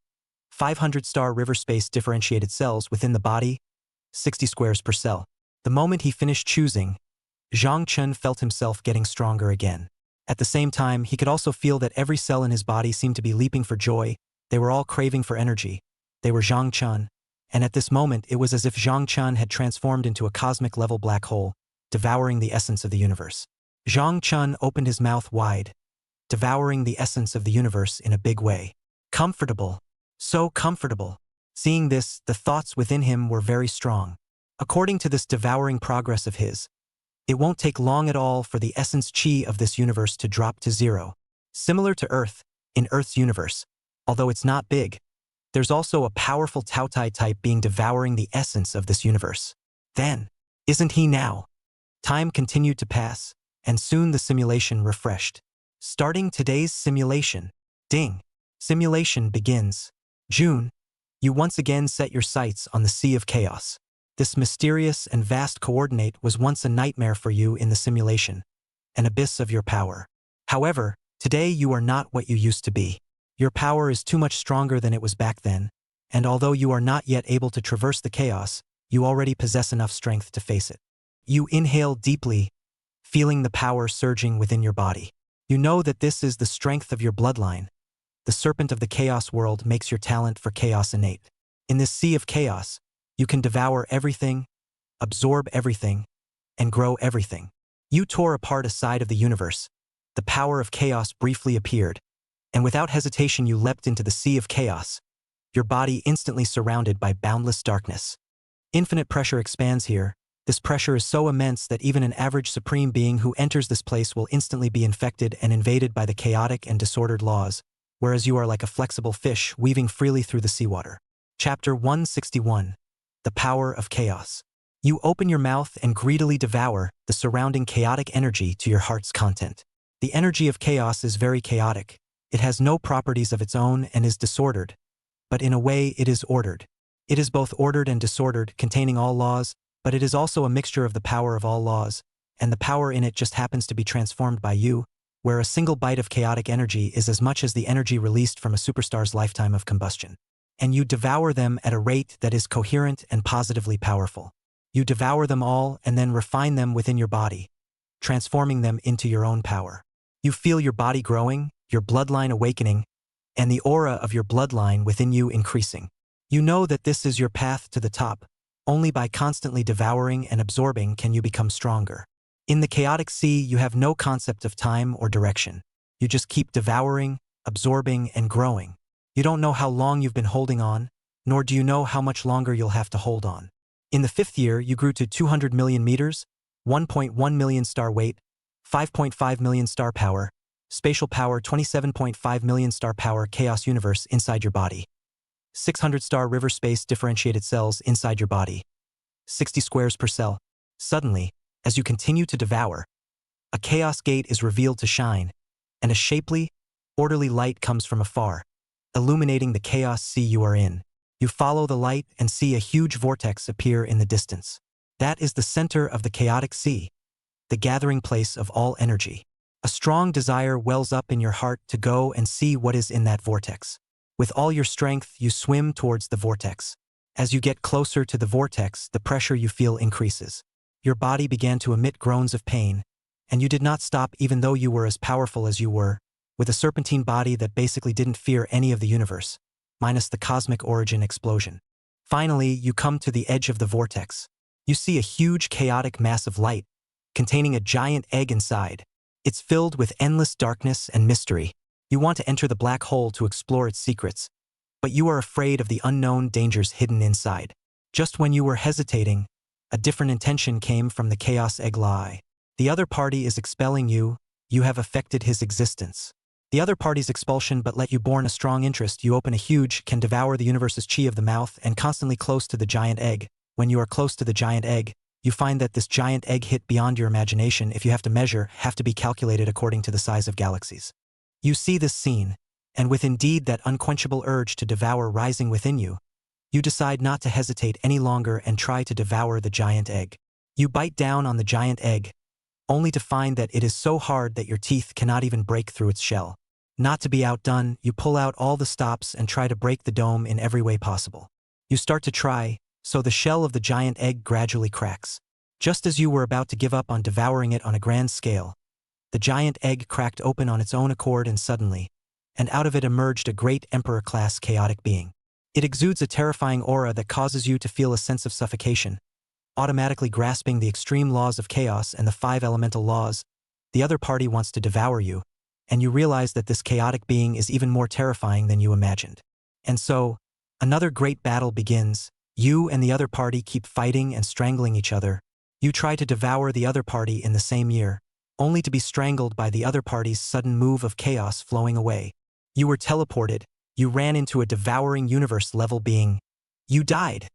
500 star river space differentiated cells within the body, 60 squares per cell. The moment he finished choosing, Zhang Chun felt himself getting stronger again. At the same time, he could also feel that every cell in his body seemed to be leaping for joy. They were all craving for energy. They were Zhang Chun, and at this moment it was as if Zhang Chun had transformed into a cosmic-level black hole, devouring the essence of the universe. Zhang Chun opened his mouth wide, devouring the essence of the universe in a big way. Comfortable. So comfortable. Seeing this, the thoughts within him were very strong. According to this devouring progress of his, it won't take long at all for the essence chi of this universe to drop to zero. Similar to Earth, in Earth's universe, although it's not big, there's also a powerful Taotai type being devouring the essence of this universe. Then, isn't he now? Time continued to pass, and soon the simulation refreshed. Starting today's simulation. Ding. Simulation begins. June. You once again set your sights on the Sea of Chaos. This mysterious and vast coordinate was once a nightmare for you in the simulation, an abyss of your power. However, today you are not what you used to be. Your power is too much stronger than it was back then, and although you are not yet able to traverse the chaos, you already possess enough strength to face it. You inhale deeply, feeling the power surging within your body. You know that this is the strength of your bloodline. The serpent of the chaos world makes your talent for chaos innate. In this sea of chaos, you can devour everything, absorb everything, and grow everything. You tore apart a side of the universe. The power of chaos briefly appeared, and without hesitation you leapt into the sea of chaos, your body instantly surrounded by boundless darkness. Infinite pressure expands here. This pressure is so immense that even an average supreme being who enters this place will instantly be infected and invaded by the chaotic and disordered laws, whereas you are like a flexible fish weaving freely through the seawater. Chapter 161. The Power of Chaos. You open your mouth and greedily devour the surrounding chaotic energy to your heart's content. The energy of chaos is very chaotic. It has no properties of its own and is disordered, but in a way it is ordered. It is both ordered and disordered, containing all laws, but it is also a mixture of the power of all laws, and the power in it just happens to be transformed by you, where a single bite of chaotic energy is as much as the energy released from a superstar's lifetime of combustion. And you devour them at a rate that is coherent and positively powerful. You devour them all and then refine them within your body, transforming them into your own power. You feel your body growing, your bloodline awakening, and the aura of your bloodline within you increasing. You know that this is your path to the top. Only by constantly devouring and absorbing can you become stronger. In the chaotic sea, you have no concept of time or direction. You just keep devouring, absorbing, and growing. You don't know how long you've been holding on, nor do you know how much longer you'll have to hold on. In the 5th year, you grew to 200 million meters, 1.1 million star weight, 5.5 million star power, spatial power 27.5 million star power chaos universe inside your body. 600 star river space differentiated cells inside your body. 60 squares per cell. Suddenly, as you continue to devour, a chaos gate is revealed to shine, and a shapely, orderly light comes from afar, illuminating the chaos sea you are in. You follow the light and see a huge vortex appear in the distance. That is the center of the chaotic sea, the gathering place of all energy. A strong desire wells up in your heart to go and see what is in that vortex. With all your strength, you swim towards the vortex. As you get closer to the vortex, the pressure you feel increases. Your body began to emit groans of pain, and you did not stop even though you were as powerful as you were, with a serpentine body that basically didn't fear any of the universe, minus the cosmic origin explosion. Finally, you come to the edge of the vortex. You see a huge chaotic mass of light, containing a giant egg inside. It's filled with endless darkness and mystery. You want to enter the black hole to explore its secrets, but you are afraid of the unknown dangers hidden inside. Just when you were hesitating, a different intention came from the chaos egg lie. The other party is expelling you, you have affected his existence. The other party's expulsion but let you born a strong interest, you open a huge, can devour the universe's chi of the mouth and constantly close to the giant egg. When you are close to the giant egg, you find that this giant egg hit beyond your imagination. If you have to measure, have to be calculated according to the size of galaxies. You see this scene, and with indeed that unquenchable urge to devour rising within you, you decide not to hesitate any longer and try to devour the giant egg. You bite down on the giant egg, only to find that it is so hard that your teeth cannot even break through its shell. Not to be outdone, you pull out all the stops and try to break the dome in every way possible. You start to try, so the shell of the giant egg gradually cracks. Just as you were about to give up on devouring it on a grand scale, the giant egg cracked open on its own accord and suddenly, and out of it emerged a great emperor-class chaotic being. It exudes a terrifying aura that causes you to feel a sense of suffocation, automatically grasping the extreme laws of chaos and the 5 elemental laws. The other party wants to devour you, and you realize that this chaotic being is even more terrifying than you imagined. And so, another great battle begins. You and the other party keep fighting and strangling each other. You try to devour the other party in the same year, only to be strangled by the other party's sudden move of chaos flowing away. You were teleported. You ran into a devouring universe-level being. You died.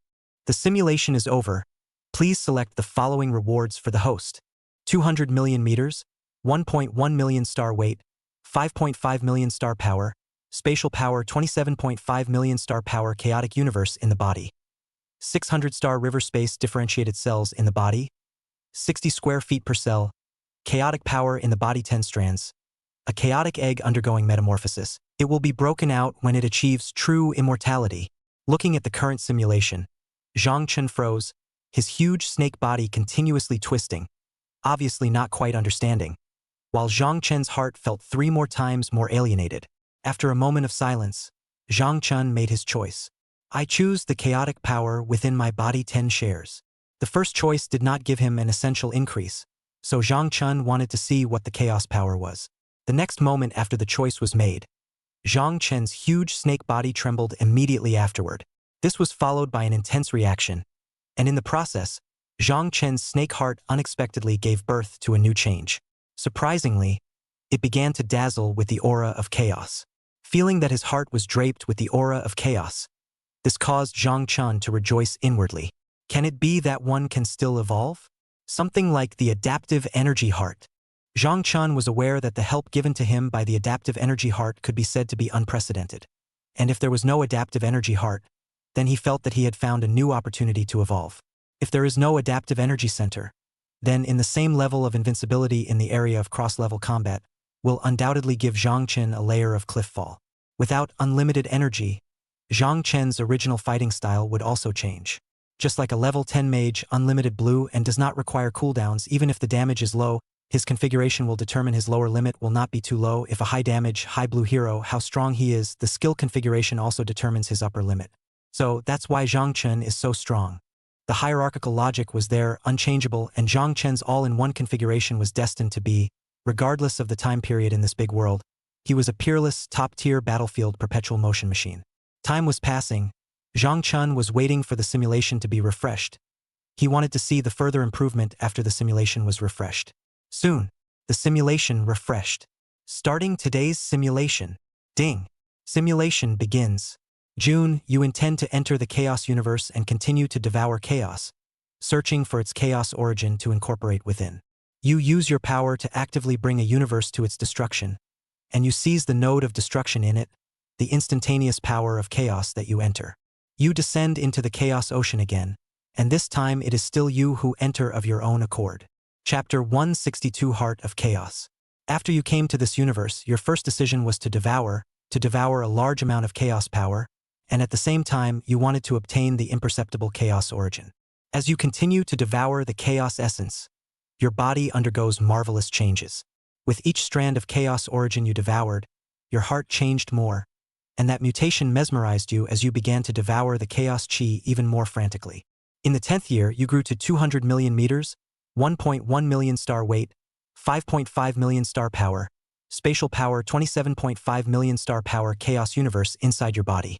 The simulation is over. Please select the following rewards for the host. 200 million meters, 1.1 million star weight, 5.5 million star power, spatial power 27.5 million star power chaotic universe in the body. 600 star river space differentiated cells in the body. 60 square feet per cell. Chaotic power in the body 10 strands. A chaotic egg undergoing metamorphosis. It will be broken out when it achieves true immortality. Looking at the current simulation, Zhang Chen froze, his huge snake body continuously twisting, obviously not quite understanding, while Zhang Chen's heart felt 3 more times more alienated. After a moment of silence, Zhang Chen made his choice. I choose the chaotic power within my body 10 shares. The first choice did not give him an essential increase, so Zhang Chen wanted to see what the chaos power was. The next moment after the choice was made, Zhang Chen's huge snake body trembled immediately afterward. This was followed by an intense reaction, and in the process, Zhang Chen's snake heart unexpectedly gave birth to a new change. Surprisingly, it began to dazzle with the aura of chaos. Feeling that his heart was draped with the aura of chaos, this caused Zhang Chen to rejoice inwardly. Can it be that one can still evolve? Something like the adaptive energy heart. Zhang Chen was aware that the help given to him by the adaptive energy heart could be said to be unprecedented. And if there was no adaptive energy heart, then he felt that he had found a new opportunity to evolve. If there is no adaptive energy center, then in the same level of invincibility in the area of cross-level combat will undoubtedly give Zhang Chen a layer of cliff fall. Without unlimited energy, Zhang Chen's original fighting style would also change. Just like a level 10 mage, unlimited blue and does not require cooldowns even if the damage is low, his configuration will determine his lower limit will not be too low. If a high damage, high blue hero, how strong he is, the skill configuration also determines his upper limit. So that's why Zhang Chen is so strong. The hierarchical logic was there, unchangeable, and Zhang Chen's all-in-one configuration was destined to be, regardless of the time period in this big world, he was a peerless, top-tier battlefield perpetual motion machine. Time was passing. Zhang Chen was waiting for the simulation to be refreshed. He wanted to see the further improvement after the simulation was refreshed. Soon, the simulation refreshed. Starting today's simulation. Ding. Simulation begins. June, you intend to enter the chaos universe and continue to devour chaos, searching for its chaos origin to incorporate within. You use your power to actively bring a universe to its destruction, and you seize the node of destruction in it, the instantaneous power of chaos that you enter. You descend into the chaos ocean again, and this time it is still you who enter of your own accord. Chapter 162 Heart of Chaos. After you came to this universe, your first decision was to devour a large amount of chaos power, and at the same time you wanted to obtain the imperceptible chaos origin. As you continue to devour the chaos essence, your body undergoes marvelous changes. With each strand of chaos origin you devoured, your heart changed more, and that mutation mesmerized you as you began to devour the chaos chi even more frantically. In the 10th year, you grew to 200 million meters, 1.1 million star weight, 5.5 million star power, spatial power 27.5 million star power chaos universe inside your body.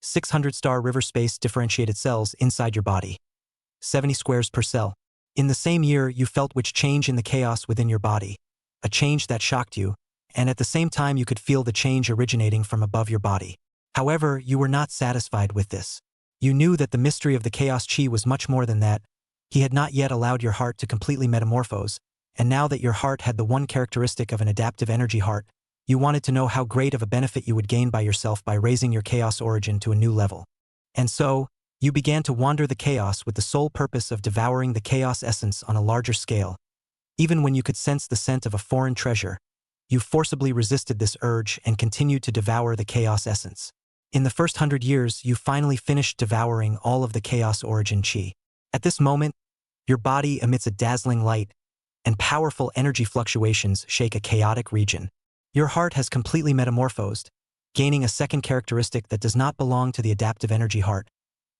600 star river space differentiated cells inside your body. 70 squares per cell. In the same year, you felt which change in the chaos within your body, a change that shocked you, and at the same time you could feel the change originating from above your body. However, you were not satisfied with this. You knew that the mystery of the chaos chi was much more than that. He had not yet allowed your heart to completely metamorphose, and now that your heart had the one characteristic of an adaptive energy heart, you wanted to know how great of a benefit you would gain by yourself by raising your chaos origin to a new level. And so, you began to wander the chaos with the sole purpose of devouring the chaos essence on a larger scale. Even when you could sense the scent of a foreign treasure, you forcibly resisted this urge and continued to devour the chaos essence. In the first 100 years, you finally finished devouring all of the chaos origin chi. At this moment, your body emits a dazzling light, and powerful energy fluctuations shake a chaotic region. Your heart has completely metamorphosed, gaining a second characteristic that does not belong to the adaptive energy heart,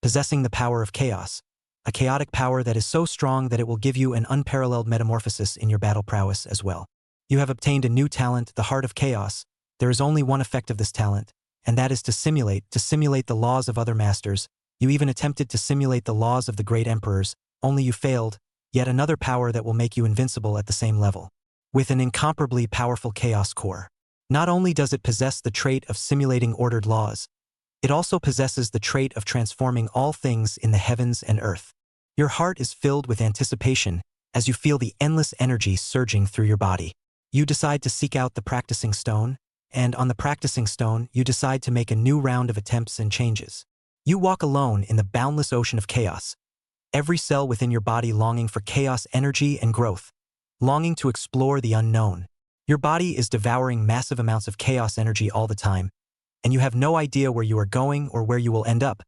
possessing the power of chaos, a chaotic power that is so strong that it will give you an unparalleled metamorphosis in your battle prowess as well. You have obtained a new talent, the Heart of Chaos. There is only one effect of this talent, and that is to simulate the laws of other masters. You even attempted to simulate the laws of the great emperors, only you failed, yet another power that will make you invincible at the same level. With an incomparably powerful chaos core. Not only does it possess the trait of simulating ordered laws, it also possesses the trait of transforming all things in the heavens and earth. Your heart is filled with anticipation as you feel the endless energy surging through your body. You decide to seek out the practicing stone, and on the practicing stone, you decide to make a new round of attempts and changes. You walk alone in the boundless ocean of chaos, every cell within your body longing for chaos energy and growth, longing to explore the unknown. Your body is devouring massive amounts of chaos energy all the time, and you have no idea where you are going or where you will end up,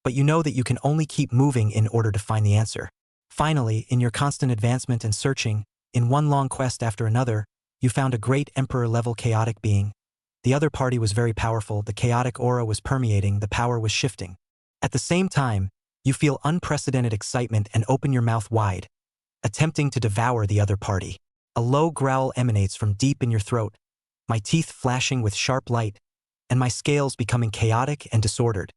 but you know that you can only keep moving in order to find the answer. Finally, in your constant advancement and searching, in one long quest after another, you found a great emperor-level chaotic being. The other party was very powerful, the chaotic aura was permeating, the power was shifting. At the same time, you feel unprecedented excitement and open your mouth wide, attempting to devour the other party. A low growl emanates from deep in your throat, my teeth flashing with sharp light, and my scales becoming chaotic and disordered.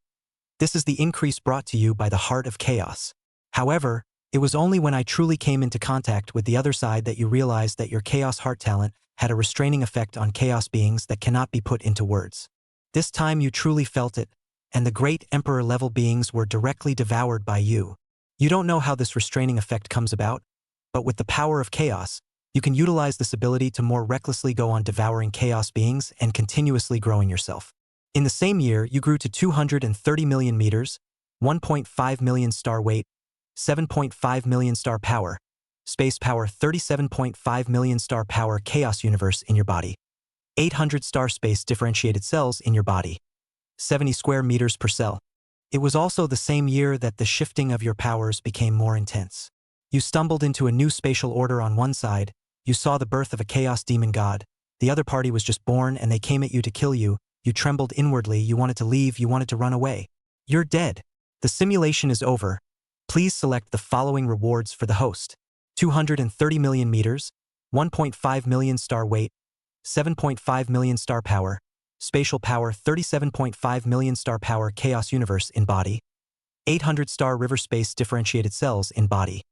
This is the increase brought to you by the Heart of Chaos. However, it was only when I truly came into contact with the other side that you realized that your chaos heart talent had a restraining effect on chaos beings that cannot be put into words. This time you truly felt it, and the great emperor-level beings were directly devoured by you. You don't know how this restraining effect comes about, but with the power of chaos, you can utilize this ability to more recklessly go on devouring chaos beings and continuously growing yourself. In the same year, you grew to 230 million meters, 1.5 million star weight, 7.5 million star power, space power 37.5 million star power chaos universe in your body, 800 star space differentiated cells in your body, 70 square meters per cell. It was also the same year that the shifting of your powers became more intense. You stumbled into a new spatial order on one side, you saw the birth of a chaos demon god, the other party was just born and they came at you to kill you, you trembled inwardly, you wanted to leave, you wanted to run away. You're dead. The simulation is over. Please select the following rewards for the host. 230 million meters, 1.5 million star weight, 7.5 million star power, spatial power 37.5 million star power chaos universe in body, 800 star river space differentiated cells in body,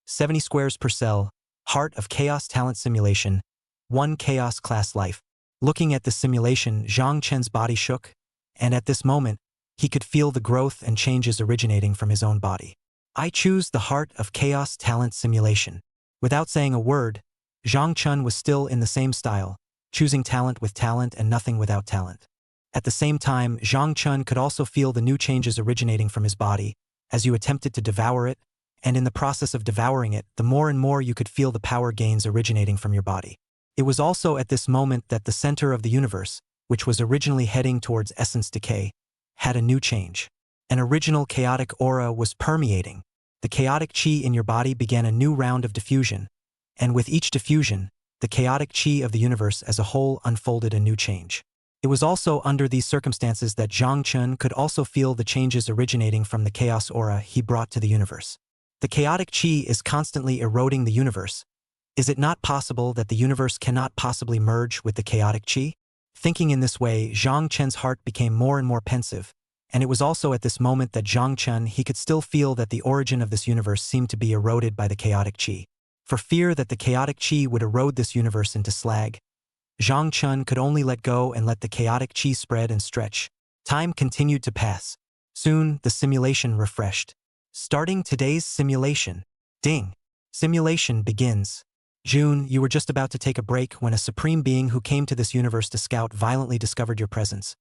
70 squares per cell, Heart of Chaos talent simulation, 1 chaos class life. Looking at the simulation, Zhang Chen's body shook, and at this moment, he could feel the growth and changes originating from his own body. I choose the Heart of Chaos talent simulation. Without saying a word, Zhang Chen was still in the same style, choosing talent with talent and nothing without talent. At the same time, Zhang Chen could also feel the new changes originating from his body, as you attempted to devour it, and in the process of devouring it, the more and more you could feel the power gains originating from your body. It was also at this moment that the center of the universe, which was originally heading towards essence decay, had a new change. An original chaotic aura was permeating. The chaotic chi in your body began a new round of diffusion, and with each diffusion, the chaotic chi of the universe as a whole unfolded a new change. It was also under these circumstances that Zhang Chen could also feel the changes originating from the chaos aura he brought to the universe. The chaotic chi is constantly eroding the universe. Is it not possible that the universe cannot possibly merge with the chaotic chi? Thinking in this way, Zhang Chen's heart became more and more pensive, And it was also at this moment that Zhang Chun he could still feel that the origin of this universe seemed to be eroded by the chaotic qi. For fear that the chaotic qi would erode this universe into slag, Zhang Chun could only let go and let the chaotic qi spread and stretch. Time continued to pass. Soon, the simulation refreshed. Starting today's simulation. Ding. Simulation begins. June, you were just about to take a break when a supreme being who came to this universe to scout violently discovered your presence.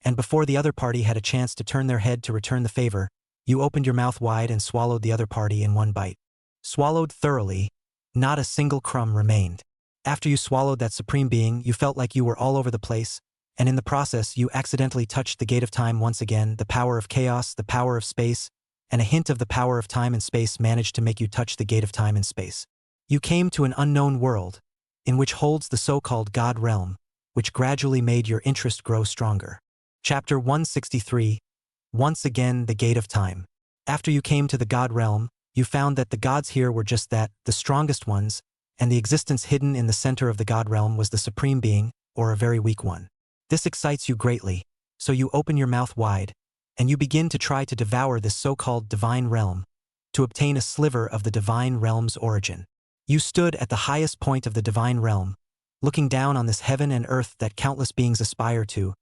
And before the other party had a chance to turn their head to return the favor, you opened your mouth wide and swallowed the other party in one bite. Swallowed thoroughly, not a single crumb remained. After you swallowed that supreme being, you felt like you were all over the place, and in the process you accidentally touched the gate of time once again. The power of chaos, the power of space, and a hint of the power of time and space managed to make you touch the gate of time and space. You came to an unknown world, in which holds the so-called God realm, which gradually made your interest grow stronger. Chapter 163. Once again, the Gate of Time. After you came to the God realm, you found that the gods here were just that, the strongest ones, and the existence hidden in the center of the God realm was the supreme being, or a very weak one. This excites you greatly, so you open your mouth wide, and you begin to try to devour this so-called divine realm, to obtain a sliver of the divine realm's origin. You stood at the highest point of the divine realm, looking down on this heaven and earth that countless beings aspire to,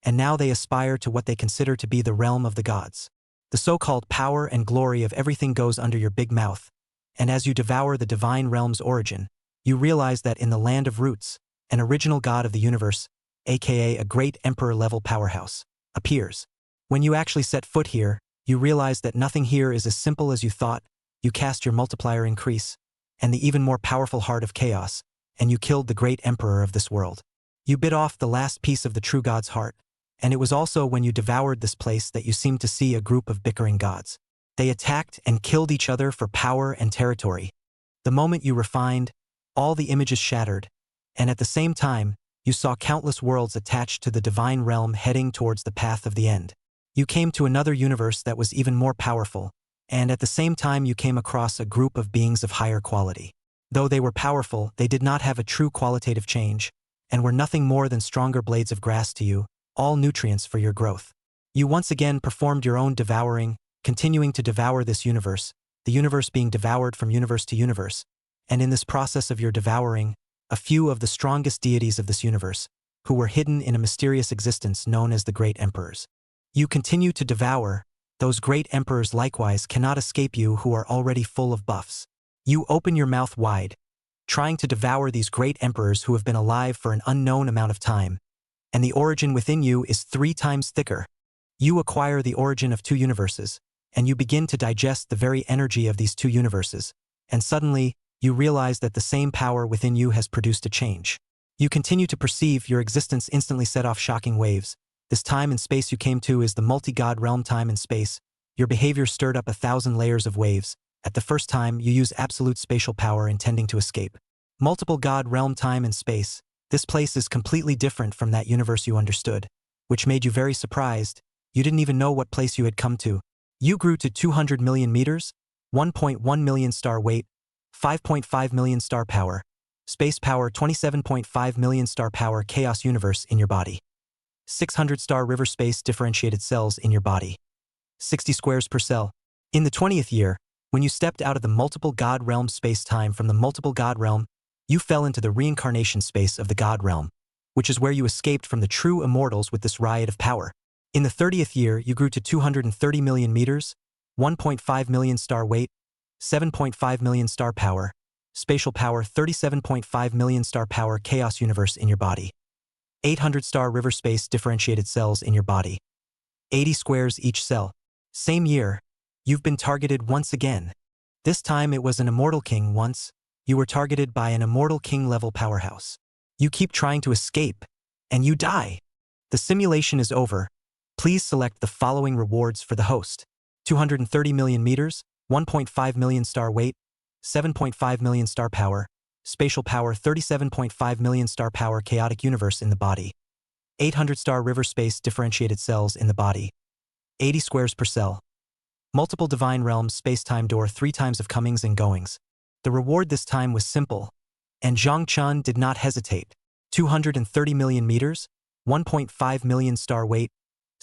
and now they aspire to what they consider to be the realm of the gods. The so-called power and glory of everything goes under your big mouth, and as you devour the divine realm's origin, you realize that in the land of roots, an original god of the universe, aka a great emperor-level powerhouse, appears. When you actually set foot here, you realize that nothing here is as simple as you thought. You cast your multiplier increase, and the even more powerful heart of chaos, and you killed the great emperor of this world. You bit off the last piece of the true god's heart, and it was also when you devoured this place that you seemed to see a group of bickering gods. They attacked and killed each other for power and territory. The moment you refined, all the images shattered, and at the same time, you saw countless worlds attached to the divine realm heading towards the path of the end. You came to another universe that was even more powerful, and at the same time you came across a group of beings of higher quality. Though they were powerful, they did not have a true qualitative change, and were nothing more than stronger blades of grass to you, all nutrients for your growth. You once again performed your own devouring, continuing to devour this universe, the universe being devoured from universe to universe, and in this process of your devouring, a few of the strongest deities of this universe, who were hidden in a mysterious existence known as the Great Emperors. You continue to devour, those great emperors likewise cannot escape you who are already full of buffs. You open your mouth wide, trying to devour these great emperors who have been alive for an unknown amount of time, and the origin within you is 3 times thicker. You acquire the origin of 2 universes, and you begin to digest the very energy of these 2 universes, and suddenly, you realize that the same power within you has produced a change. You continue to perceive your existence instantly set off shocking waves. This time and space you came to is the multi-god realm time and space. Your behavior stirred up 1,000 layers of waves. At the first time, you use absolute spatial power intending to escape. Multiple god realm time and space. This place is completely different from that universe you understood, which made you very surprised. You didn't even know what place you had come to. You grew to 200 million meters, 1.1 million star weight, 5.5 million star power, space power 27.5 million star power chaos universe in your body. 600 star river space differentiated cells in your body. 60 squares per cell. In the 20th year, when you stepped out of the multiple god realm space-time from the multiple god realm, you fell into the reincarnation space of the god realm, which is where you escaped from the true immortals with this riot of power. In the 30th year, you grew to 230 million meters, 1.5 million star weight, 7.5 million star power, spatial power 37.5 million star power chaos universe in your body. 800 star river space differentiated cells in your body. 80 squares each cell. Same year, you've been targeted once again. This time it was an immortal king once. You were targeted by an immortal king level powerhouse. You keep trying to escape, and you die. The simulation is over. Please select the following rewards for the host. 230 million meters, 1.5 million star weight, 7.5 million star power, spatial power 37.5 million star power chaotic universe in the body. 800 star river space differentiated cells in the body. 80 squares per cell. Multiple divine realms space-time door 3 times of comings and goings. The reward this time was simple, and Zhang Chun did not hesitate. 230 million meters, 1.5 million star weight,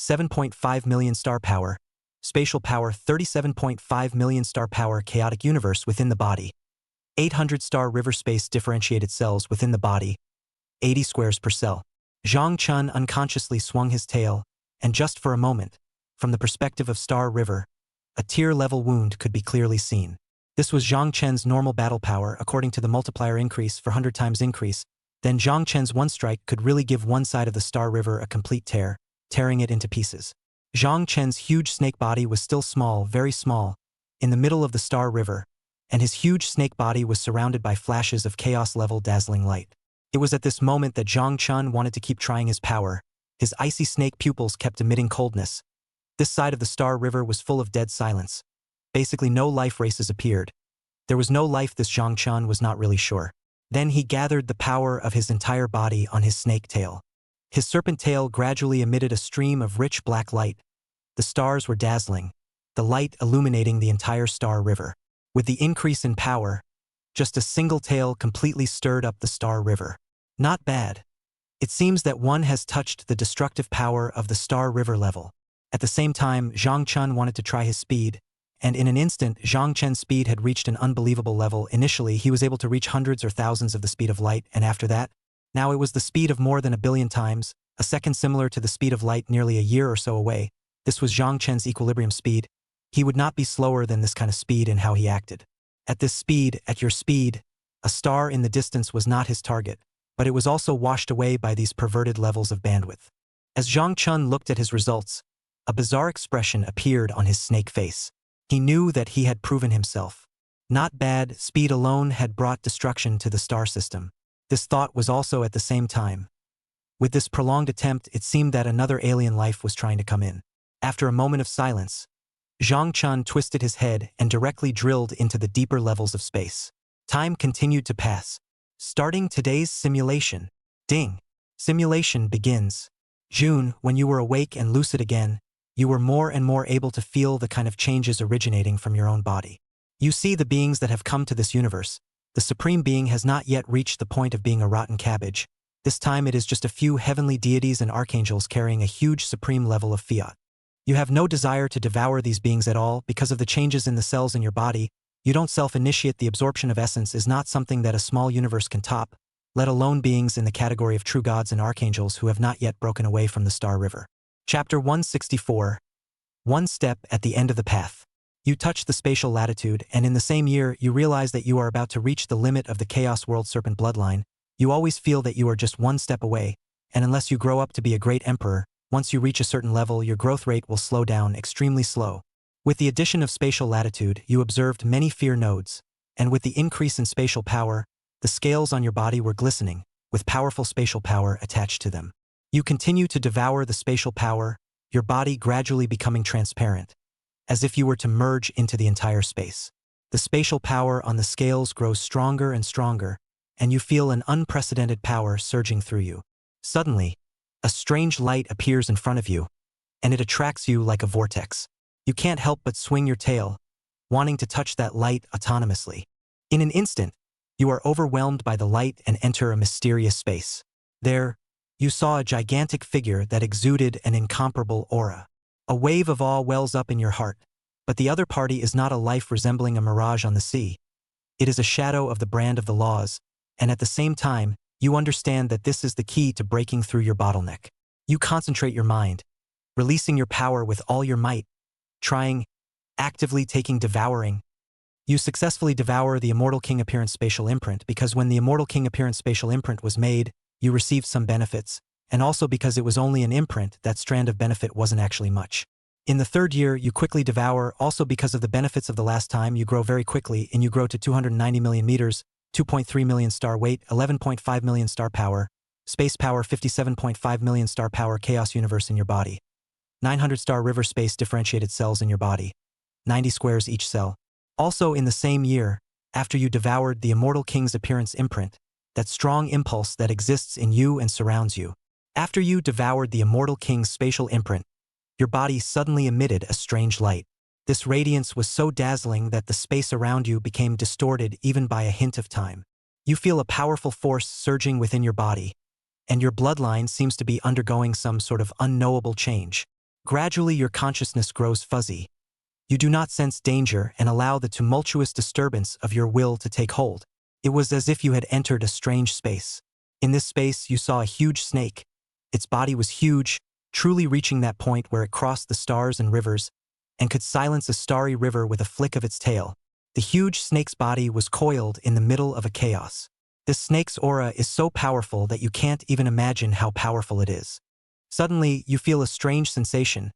7.5 million star power, spatial power 37.5 million star power chaotic universe within the body, 800 star river space differentiated cells within the body, 80 squares per cell. Zhang Chun unconsciously swung his tail, and just for a moment, from the perspective of Star River, a tier-level wound could be clearly seen. This was Zhang Chen's normal battle power according to the multiplier increase for 100 times increase. Then Zhang Chen's one strike could really give one side of the Star River a complete tear, tearing it into pieces. Zhang Chen's huge snake body was still small, very small, in the middle of the Star River, and his huge snake body was surrounded by flashes of chaos-level dazzling light. It was at this moment that Zhang Chun wanted to keep trying his power. His icy snake pupils kept emitting coldness. This side of the Star River was full of dead silence. Basically no life races appeared. There was no life. This Zhang Chun was not really sure. Then he gathered the power of his entire body on his snake tail. His serpent tail gradually emitted a stream of rich black light. The stars were dazzling, the light illuminating the entire Star River. With the increase in power, just a single tail completely stirred up the Star River. Not bad. It seems that one has touched the destructive power of the Star River level. At the same time, Zhang Chun wanted to try his speed, and in an instant, Zhang Chen's speed had reached an unbelievable level. Initially, he was able to reach hundreds or thousands of the speed of light, and after that, now it was the speed of more than 1 billion times, a second similar to the speed of light nearly a year or so away. This was Zhang Chen's equilibrium speed. He would not be slower than this kind of speed in how he acted. At this speed, at your speed, a star in the distance was not his target, but it was also washed away by these perverted levels of bandwidth. As Zhang Chun looked at his results, a bizarre expression appeared on his snake face. He knew that he had proven himself. Not bad, speed alone had brought destruction to the star system. This thought was also at the same time. With this prolonged attempt, it seemed that another alien life was trying to come in. After a moment of silence, Zhang Chun twisted his head and directly drilled into the deeper levels of space. Time continued to pass. Starting today's simulation. Ding. Simulation begins. June, when you were awake and lucid again, you were more and more able to feel the kind of changes originating from your own body. You see the beings that have come to this universe. The Supreme Being has not yet reached the point of being a rotten cabbage. This time it is just a few heavenly deities and archangels carrying a huge supreme level of fiat. You have no desire to devour these beings at all because of the changes in the cells in your body. You don't self-initiate. The absorption of essence is not something that a small universe can top, let alone beings in the category of true gods and archangels who have not yet broken away from the Star River. Chapter 164. One step at the end of the path. You touch the spatial latitude, and in the same year, you realize that you are about to reach the limit of the Chaos World Serpent bloodline. You always feel that you are just one step away, and unless you grow up to be a great emperor, once you reach a certain level, your growth rate will slow down, extremely slow. With the addition of spatial latitude, you observed many fear nodes, and with the increase in spatial power, the scales on your body were glistening, with powerful spatial power attached to them. You continue to devour the spatial power, your body gradually becoming transparent, as if you were to merge into the entire space. The spatial power on the scales grows stronger and stronger, and you feel an unprecedented power surging through you. Suddenly, a strange light appears in front of you, and it attracts you like a vortex. You can't help but swing your tail, wanting to touch that light autonomously. In an instant, you are overwhelmed by the light and enter a mysterious space. There, you saw a gigantic figure that exuded an incomparable aura. A wave of awe wells up in your heart, but the other party is not a life resembling a mirage on the sea. It is a shadow of the brand of the laws, and at the same time, you understand that this is the key to breaking through your bottleneck. You concentrate your mind, releasing your power with all your might, trying, actively taking devouring. You successfully devour the Immortal King Appearance Spatial Imprint because when the Immortal King Appearance Spatial Imprint was made, you received some benefits, and also because it was only an imprint, that strand of benefit wasn't actually much. In the third year, you quickly devour, also because of the benefits of the last time, you grow very quickly, and you grow to 290 million meters, 2.3 million star weight, 11.5 million star power, space power 57.5 million star power chaos universe in your body. 900 star river space differentiated cells in your body. 90 squares each cell. Also in the same year, after you devoured the Immortal King's Appearance imprint, that strong impulse that exists in you and surrounds you. After you devoured the Immortal King's spatial imprint, your body suddenly emitted a strange light. This radiance was so dazzling that the space around you became distorted even by a hint of time. You feel a powerful force surging within your body, and your bloodline seems to be undergoing some sort of unknowable change. Gradually your consciousness grows fuzzy. You do not sense danger and allow the tumultuous disturbance of your will to take hold. It was as if you had entered a strange space. In this space you saw a huge snake. Its body was huge, truly reaching that point where it crossed the stars and rivers, and could silence a starry river with a flick of its tail. The huge snake's body was coiled in the middle of a chaos. This snake's aura is so powerful that you can't even imagine how powerful it is. Suddenly, you feel a strange sensation,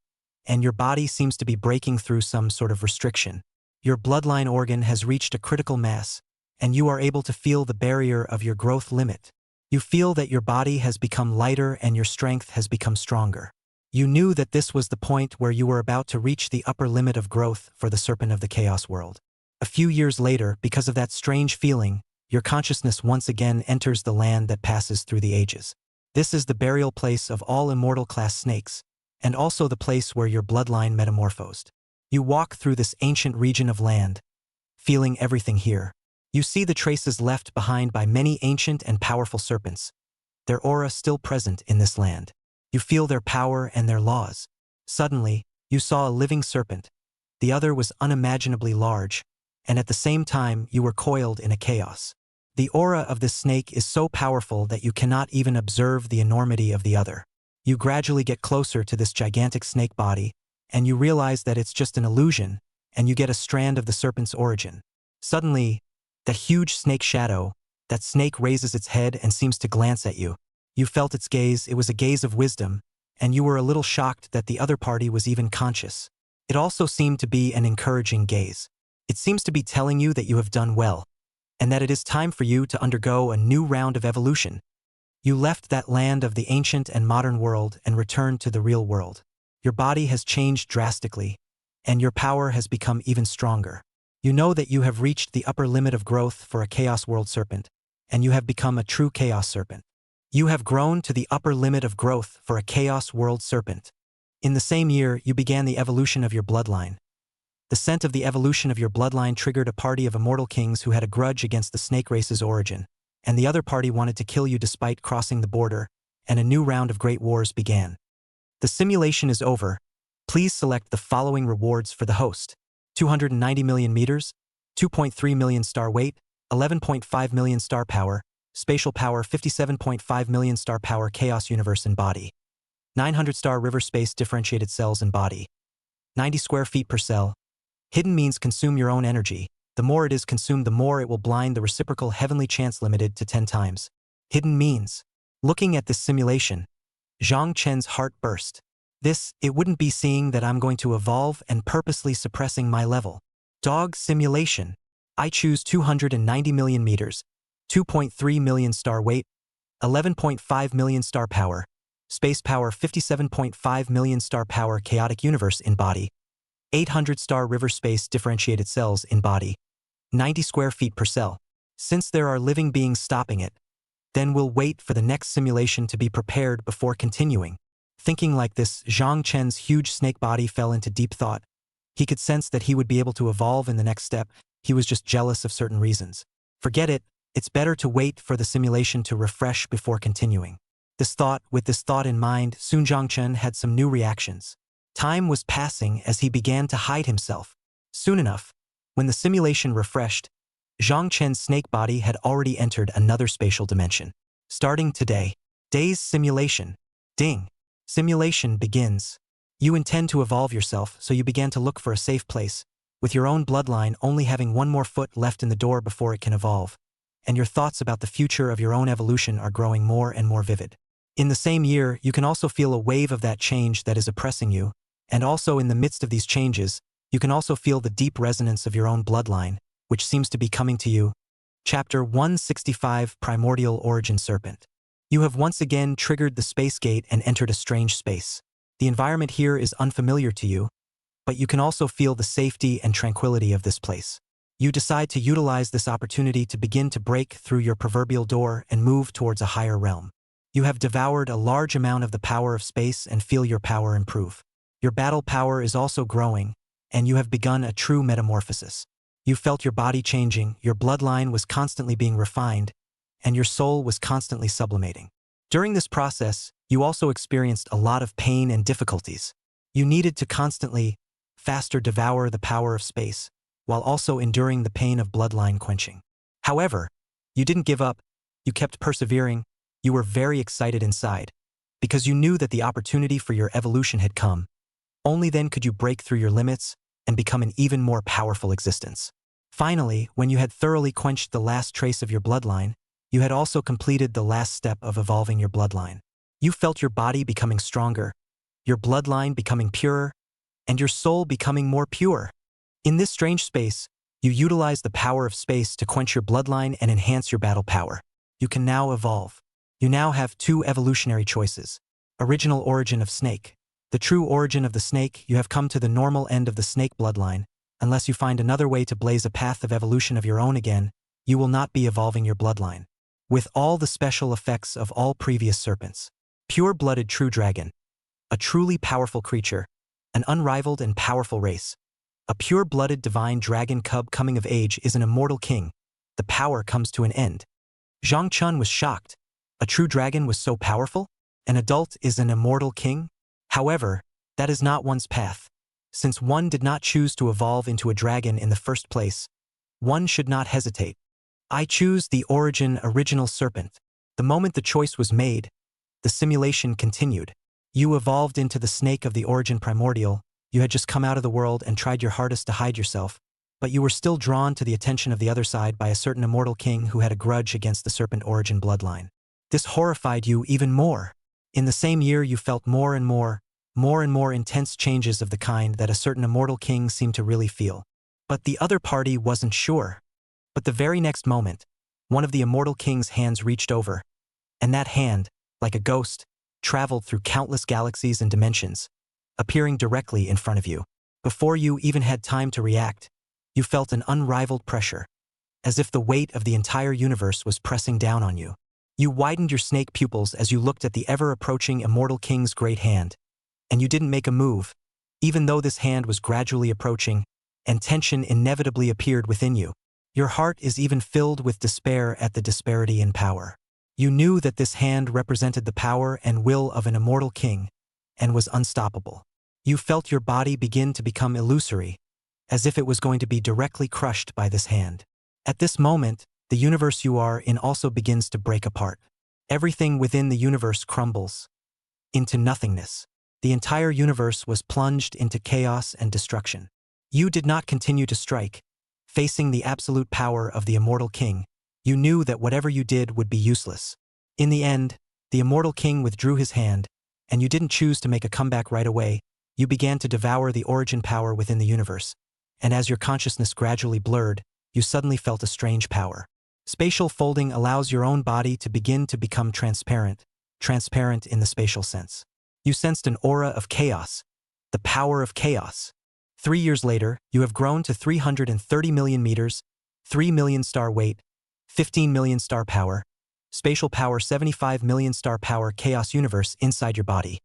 and your body seems to be breaking through some sort of restriction. Your bloodline organ has reached a critical mass, and you are able to feel the barrier of your growth limit. You feel that your body has become lighter and your strength has become stronger. You knew that this was the point where you were about to reach the upper limit of growth for the Serpent of the Chaos world. A few years later, because of that strange feeling, your consciousness once again enters the land that passes through the ages. This is the burial place of all immortal class snakes, and also the place where your bloodline metamorphosed. You walk through this ancient region of land, feeling everything here. You see the traces left behind by many ancient and powerful serpents, their aura still present in this land. You feel their power and their laws. Suddenly, you saw a living serpent. The other was unimaginably large, and at the same time you were coiled in a chaos. The aura of this snake is so powerful that you cannot even observe the enormity of the other. You gradually get closer to this gigantic snake body, and you realize that it's just an illusion, and you get a strand of the serpent's origin. Suddenly, the huge snake shadow, that snake raises its head and seems to glance at you. You felt its gaze, it was a gaze of wisdom, and you were a little shocked that the other party was even conscious. It also seemed to be an encouraging gaze. It seems to be telling you that you have done well, and that it is time for you to undergo a new round of evolution. You left that land of the ancient and modern world and returned to the real world. Your body has changed drastically, and your power has become even stronger. You know that you have reached the upper limit of growth for a Chaos World Serpent, and you have become a true Chaos Serpent. You have grown to the upper limit of growth for a Chaos World Serpent. In the same year, you began the evolution of your bloodline. The scent of the evolution of your bloodline triggered a party of immortal kings who had a grudge against the snake race's origin, and the other party wanted to kill you despite crossing the border, and a new round of great wars began. The simulation is over. Please select the following rewards for the host: 290 million meters, 2.3 million star weight, 11.5 million star power, spatial power 57.5 million star power chaos universe in body, 900 star river space differentiated cells in body, 90 square feet per cell. Hidden means consume your own energy. The more it is consumed, the more it will blind the reciprocal heavenly chance limited to 10 times. Hidden means. Looking at this simulation, Zhang Chen's heart burst. It wouldn't be seeing that I'm going to evolve and purposely suppressing my level. Dog simulation. I choose 290 million meters, 2.3 million star weight, 11.5 million star power, space power 57.5 million star power chaotic universe in body, 800 star river space differentiated cells in body, 90 square feet per cell. Since there are living beings stopping it, then we'll wait for the next simulation to be prepared before continuing. Thinking like this, Zhang Chen's huge snake body fell into deep thought. He could sense that he would be able to evolve in the next step. He was just jealous of certain reasons. Forget it. It's better to wait for the simulation to refresh before continuing. With this thought in mind, soon Zhang Chen had some new reactions. Time was passing as he began to hide himself. Soon enough, when the simulation refreshed, Zhang Chen's snake body had already entered another spatial dimension. Starting today, day's simulation. Ding. Simulation begins. You intend to evolve yourself, so you began to look for a safe place, with your own bloodline only having one more foot left in the door before it can evolve, and your thoughts about the future of your own evolution are growing more and more vivid. In the same year, you can also feel a wave of that change that is oppressing you, and also in the midst of these changes, you can also feel the deep resonance of your own bloodline, which seems to be coming to you. Chapter 165, Primordial Origin Serpent. You have once again triggered the space gate and entered a strange space. The environment here is unfamiliar to you, but you can also feel the safety and tranquility of this place. You decide to utilize this opportunity to begin to break through your proverbial door and move towards a higher realm. You have devoured a large amount of the power of space and feel your power improve. Your battle power is also growing, and you have begun a true metamorphosis. You felt your body changing, your bloodline was constantly being refined, and your soul was constantly sublimating. During this process, you also experienced a lot of pain and difficulties. You needed to constantly, faster devour the power of space, while also enduring the pain of bloodline quenching. However, you didn't give up, you kept persevering, you were very excited inside, because you knew that the opportunity for your evolution had come. Only then could you break through your limits and become an even more powerful existence. Finally, when you had thoroughly quenched the last trace of your bloodline, you had also completed the last step of evolving your bloodline. You felt your body becoming stronger, your bloodline becoming purer, and your soul becoming more pure. In this strange space, you utilize the power of space to quench your bloodline and enhance your battle power. You can now evolve. You now have two evolutionary choices. Original origin of snake. The true origin of the snake, you have come to the normal end of the snake bloodline. Unless you find another way to blaze a path of evolution of your own again, you will not be evolving your bloodline. With all the special effects of all previous serpents. Pure-blooded true dragon. A truly powerful creature. An unrivaled and powerful race. A pure-blooded divine dragon cub coming of age is an immortal king. The power comes to an end. Zhang Chun was shocked. A true dragon was so powerful? An adult is an immortal king? However, that is not one's path. Since one did not choose to evolve into a dragon in the first place, one should not hesitate. I choose the origin original serpent. The moment the choice was made, the simulation continued. You evolved into the snake of the origin primordial. You had just come out of the world and tried your hardest to hide yourself, but you were still drawn to the attention of the other side by a certain immortal king who had a grudge against the serpent origin bloodline. This horrified you even more. In the same year you felt more and more intense changes of the kind that a certain immortal king seemed to really feel. But the other party wasn't sure. But the very next moment, one of the immortal king's hands reached over, and that hand, like a ghost, traveled through countless galaxies and dimensions, appearing directly in front of you. Before you even had time to react, you felt an unrivaled pressure, as if the weight of the entire universe was pressing down on you. You widened your snake pupils as you looked at the ever-approaching immortal king's great hand, and you didn't make a move, even though this hand was gradually approaching, and tension inevitably appeared within you. Your heart is even filled with despair at the disparity in power. You knew that this hand represented the power and will of an immortal king, and was unstoppable. You felt your body begin to become illusory, as if it was going to be directly crushed by this hand. At this moment, the universe you are in also begins to break apart. Everything within the universe crumbles into nothingness. The entire universe was plunged into chaos and destruction. You did not continue to strike. Facing the absolute power of the immortal king, you knew that whatever you did would be useless. In the end, the immortal king withdrew his hand, and you didn't choose to make a comeback right away. You began to devour the origin power within the universe, and as your consciousness gradually blurred, you suddenly felt a strange power. Spatial folding allows your own body to begin to become transparent in the spatial sense. You sensed an aura of chaos, the power of chaos. 3 years later, you have grown to 330 million meters, 3 million star weight, 15 million star power, spatial power 75 million star power chaos universe inside your body.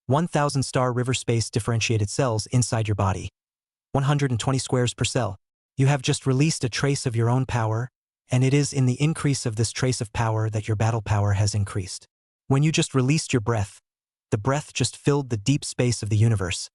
1,000 star river space differentiated cells inside your body. 120 squares per cell. You have just released a trace of your own power, and it is in the increase of this trace of power that your battle power has increased. When you just released your breath, the breath just filled the deep space of the universe,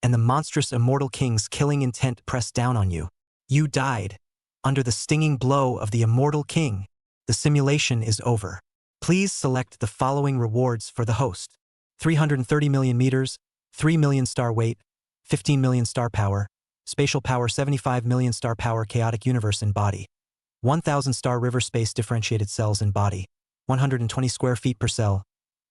and the monstrous immortal king's killing intent pressed down on you. You died. Under the stinging blow of the immortal king, the simulation is over. Please select the following rewards for the host. 330 million meters, 3 million star weight, 15 million star power, spatial power 75 million star power chaotic universe in body. 1,000 star river space differentiated cells in body, 120 square feet per cell,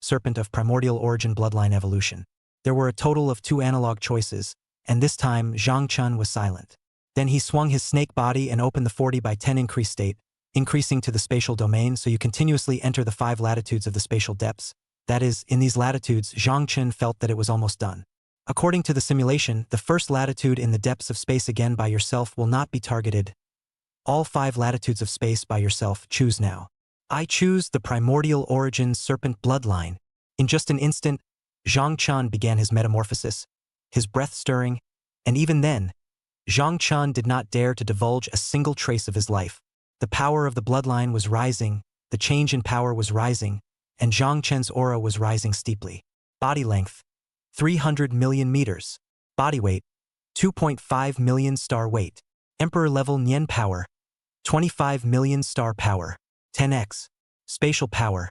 serpent of primordial origin bloodline evolution. There were a total of 2 analog choices, and this time Zhang Chun was silent. Then he swung his snake body and opened the 40 by 10 increase state, increasing to the spatial domain so you continuously enter the 5 latitudes of the spatial depths. That is, in these latitudes, Zhang Chun felt that it was almost done. According to the simulation, the first latitude in the depths of space again by yourself will not be targeted. All 5 latitudes of space by yourself, choose now. I choose the primordial origin serpent bloodline. In just an instant, Zhang Chun began his metamorphosis, his breath stirring, and even then, Zhang Chun did not dare to divulge a single trace of his life. The power of the bloodline was rising, the change in power was rising, and Zhang Chun's aura was rising steeply. Body length, 300 million meters. Body weight, 2.5 million star weight. Emperor level Nian power, 25 million star power. 10x. Spatial power,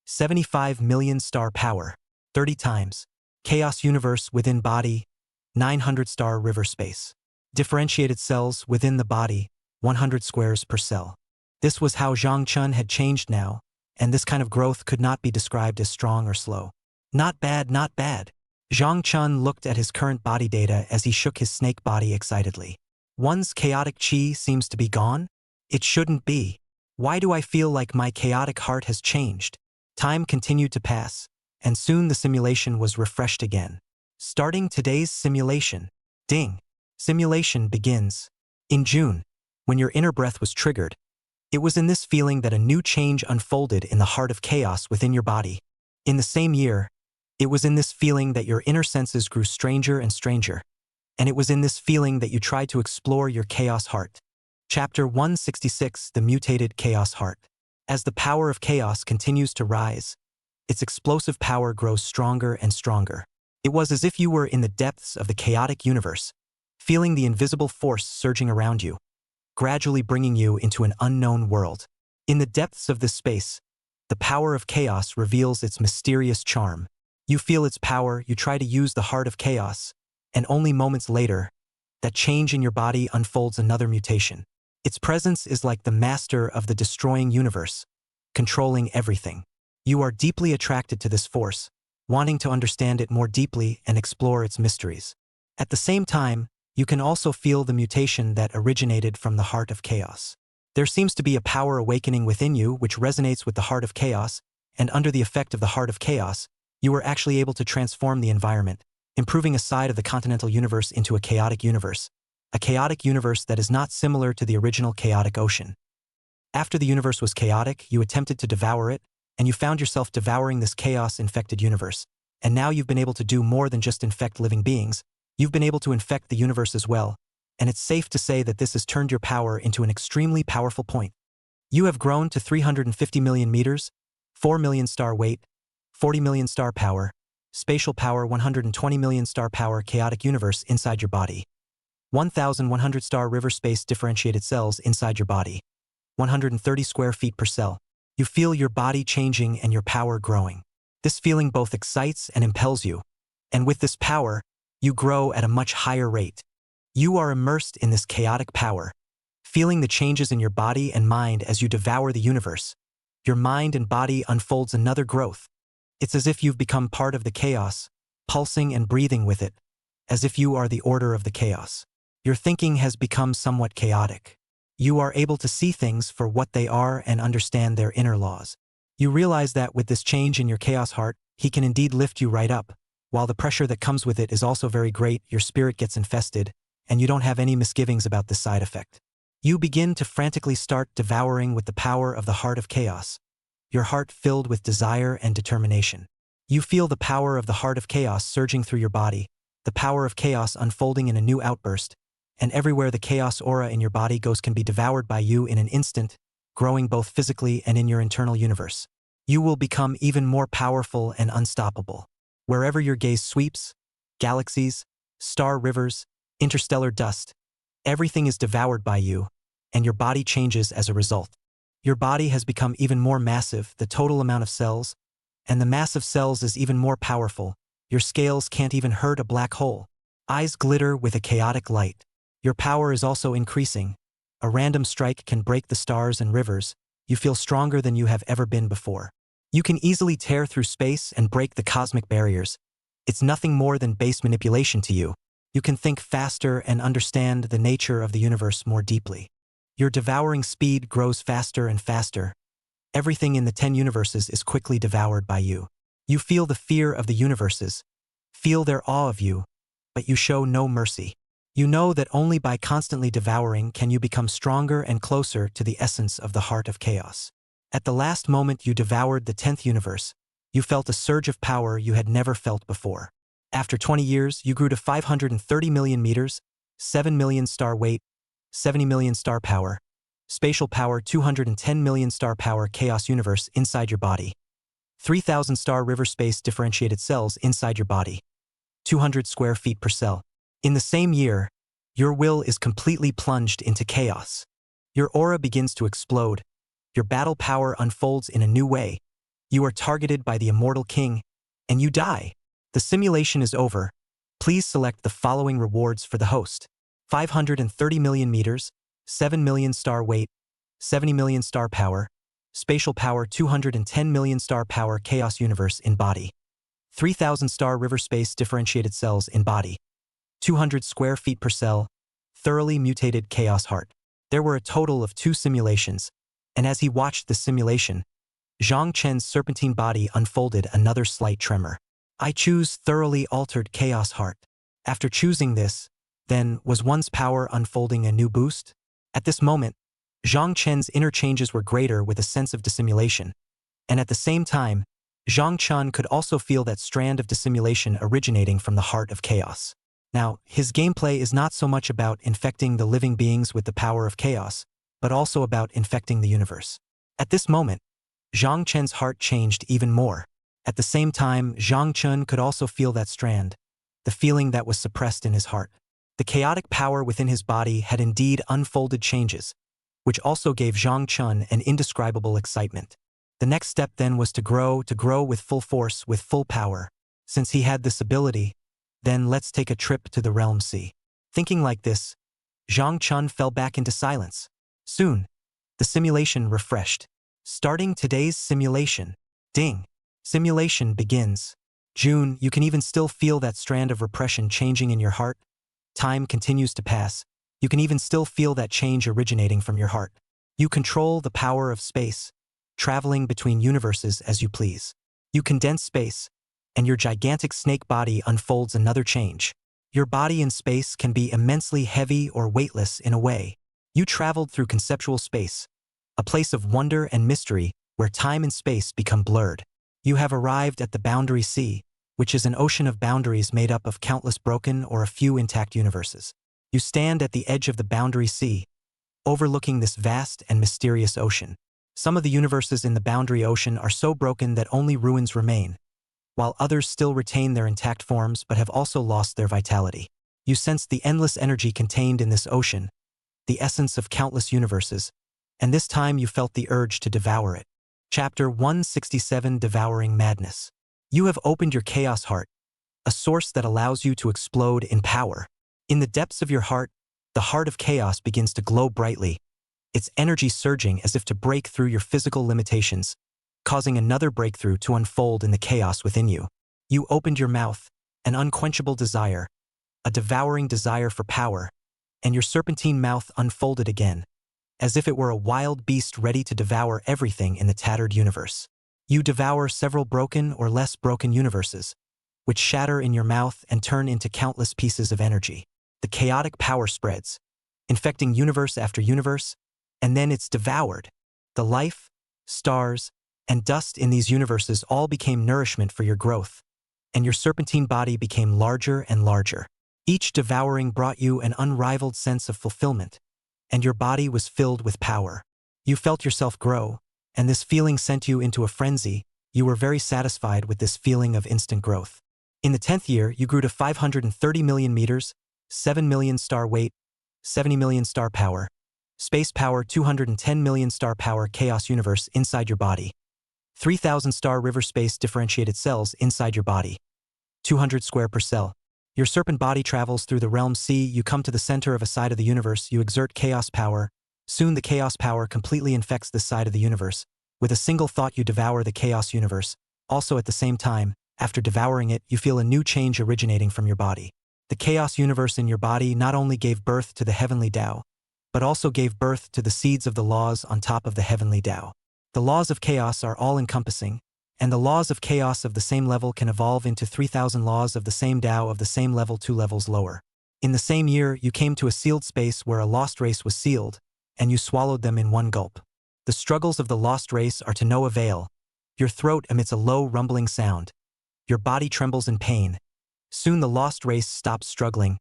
75 million star power. 30 times. Chaos universe within body, 900 star river space. Differentiated cells within the body, 100 squares per cell. This was how Zhang Chun had changed now, and this kind of growth could not be described as strong or slow. Not bad, not bad. Zhang Chun looked at his current body data as he shook his snake body excitedly. One's chaotic chi seems to be gone? It shouldn't be. Why do I feel like my chaotic heart has changed? Time continued to pass, and soon the simulation was refreshed again. Starting today's simulation. Ding. Simulation begins. In June, when your inner breath was triggered, it was in this feeling that a new change unfolded in the heart of chaos within your body. In the same year, it was in this feeling that your inner senses grew stranger and stranger, and it was in this feeling that you tried to explore your chaos heart. Chapter 166, The Mutated Chaos Heart. As the power of chaos continues to rise, its explosive power grows stronger and stronger. It was as if you were in the depths of the chaotic universe, feeling the invisible force surging around you, gradually bringing you into an unknown world. In the depths of this space, the power of chaos reveals its mysterious charm. You feel its power, you try to use the heart of chaos, and only moments later, that change in your body unfolds another mutation. Its presence is like the master of the destroying universe, controlling everything. You are deeply attracted to this force, wanting to understand it more deeply and explore its mysteries. At the same time, you can also feel the mutation that originated from the heart of chaos. There seems to be a power awakening within you which resonates with the heart of chaos, and under the effect of the heart of chaos, you are actually able to transform the environment, improving a side of the continental universe into a chaotic universe that is not similar to the original chaotic ocean. After the universe was chaotic, you attempted to devour it, and you found yourself devouring this chaos-infected universe. And now you've been able to do more than just infect living beings. You've been able to infect the universe as well, and it's safe to say that this has turned your power into an extremely powerful point. You have grown to 350 million meters, 4 million star weight, 40 million star power, spatial power 120 million star power chaotic universe inside your body. 1,100 star river space differentiated cells inside your body. 130 square feet per cell. You feel your body changing and your power growing. This feeling both excites and impels you. And with this power, you grow at a much higher rate. You are immersed in this chaotic power, feeling the changes in your body and mind as you devour the universe. Your mind and body unfolds another growth. It's as if you've become part of the chaos, pulsing and breathing with it, as if you are the order of the chaos. Your thinking has become somewhat chaotic. You are able to see things for what they are and understand their inner laws. You realize that with this change in your chaos heart, he can indeed lift you right up. While the pressure that comes with it is also very great, your spirit gets infested, and you don't have any misgivings about this side effect. You begin to frantically start devouring with the power of the heart of chaos, your heart filled with desire and determination. You feel the power of the heart of chaos surging through your body, the power of chaos unfolding in a new outburst, and everywhere the chaos aura in your body goes can be devoured by you in an instant, growing both physically and in your internal universe. You will become even more powerful and unstoppable. Wherever your gaze sweeps, galaxies, star rivers, interstellar dust, everything is devoured by you, and your body changes as a result. Your body has become even more massive, the total amount of cells, and the mass of cells is even more powerful. Your scales can't even hurt a black hole. Eyes glitter with a chaotic light. Your power is also increasing. A random strike can break the stars and rivers. You feel stronger than you have ever been before. You can easily tear through space and break the cosmic barriers. It's nothing more than base manipulation to you. You can think faster and understand the nature of the universe more deeply. Your devouring speed grows faster and faster. Everything in the 10 universes is quickly devoured by you. You feel the fear of the universes, feel their awe of you, but you show no mercy. You know that only by constantly devouring can you become stronger and closer to the essence of the heart of chaos. At the last moment you devoured the 10th universe, you felt a surge of power you had never felt before. After 20 years, you grew to 530 million meters, 7 million star weight, 70 million star power, spatial power 210 million star power chaos universe inside your body. 3,000 star river space differentiated cells inside your body. 200 square feet per cell. In the same year, your will is completely plunged into chaos. Your aura begins to explode. Your battle power unfolds in a new way. You are targeted by the immortal king, and you die. The simulation is over. Please select the following rewards for the host. 530 million meters, 7 million star weight, 70 million star power, spatial power 210 million star power chaos universe in body. 3,000 star river space differentiated cells in body. 200 square feet per cell, thoroughly mutated chaos heart. There were a total of 2 simulations, and as he watched the simulation, Zhang Chen's serpentine body unfolded another slight tremor. I choose thoroughly altered chaos heart. After choosing this, then, was one's power unfolding a new boost? At this moment, Zhang Chen's inner changes were greater with a sense of dissimulation, and at the same time, Zhang Chen could also feel that strand of dissimulation originating from the heart of chaos. Now, his gameplay is not so much about infecting the living beings with the power of chaos, but also about infecting the universe. At this moment, Zhang Chen's heart changed even more. At the same time, Zhang Chen could also feel that strand, the feeling that was suppressed in his heart. The chaotic power within his body had indeed unfolded changes, which also gave Zhang Chen an indescribable excitement. The next step then was to grow with full force, with full power. Since he had this ability, then let's take a trip to the realm sea. Thinking like this, Zhang Chen fell back into silence. Soon, the simulation refreshed. Starting today's simulation. Ding. Simulation begins. June, you can even still feel that strand of repression changing in your heart. Time continues to pass. You can even still feel that change originating from your heart. You control the power of space, traveling between universes as you please. You condense space, and your gigantic snake body unfolds another change. Your body in space can be immensely heavy or weightless in a way. You traveled through conceptual space, a place of wonder and mystery where time and space become blurred. You have arrived at the boundary sea, which is an ocean of boundaries made up of countless broken or a few intact universes. You stand at the edge of the boundary sea, overlooking this vast and mysterious ocean. Some of the universes in the boundary ocean are so broken that only ruins remain, while others still retain their intact forms but have also lost their vitality. You sense the endless energy contained in this ocean, the essence of countless universes, and this time you felt the urge to devour it. Chapter 167, Devouring Madness. You have opened your chaos heart, a source that allows you to explode in power. In the depths of your heart, the heart of chaos begins to glow brightly, its energy surging as if to break through your physical limitations, causing another breakthrough to unfold in the chaos within you. You opened your mouth, an unquenchable desire, a devouring desire for power, and your serpentine mouth unfolded again, as if it were a wild beast ready to devour everything in the tattered universe. You devour several broken or less broken universes, which shatter in your mouth and turn into countless pieces of energy. The chaotic power spreads, infecting universe after universe, and then it's devoured. The life, stars, and dust in these universes all became nourishment for your growth, and your serpentine body became larger and larger. Each devouring brought you an unrivaled sense of fulfillment, and your body was filled with power. You felt yourself grow, and this feeling sent you into a frenzy. You were very satisfied with this feeling of instant growth. In the 10th year, you grew to 530 million meters, 7 million star weight, 70 million star power, space power 210 million star power chaos universe inside your body, 3,000 star river space differentiated cells inside your body, 200 square per cell. Your serpent body travels through the realm sea. You come to the center of a side of the universe. You exert chaos power. Soon the chaos power completely infects this side of the universe. With a single thought you devour the chaos universe. Also at the same time, after devouring it, you feel a new change originating from your body. The chaos universe in your body not only gave birth to the heavenly Tao, but also gave birth to the seeds of the laws on top of the heavenly Tao. The laws of chaos are all-encompassing, and the laws of chaos of the same level can evolve into 3,000 laws of the same Tao of the same level 2 levels lower. In the same year, you came to a sealed space where a lost race was sealed, and you swallowed them in one gulp. The struggles of the lost race are to no avail. Your throat emits a low rumbling sound. Your body trembles in pain. Soon the lost race stops struggling.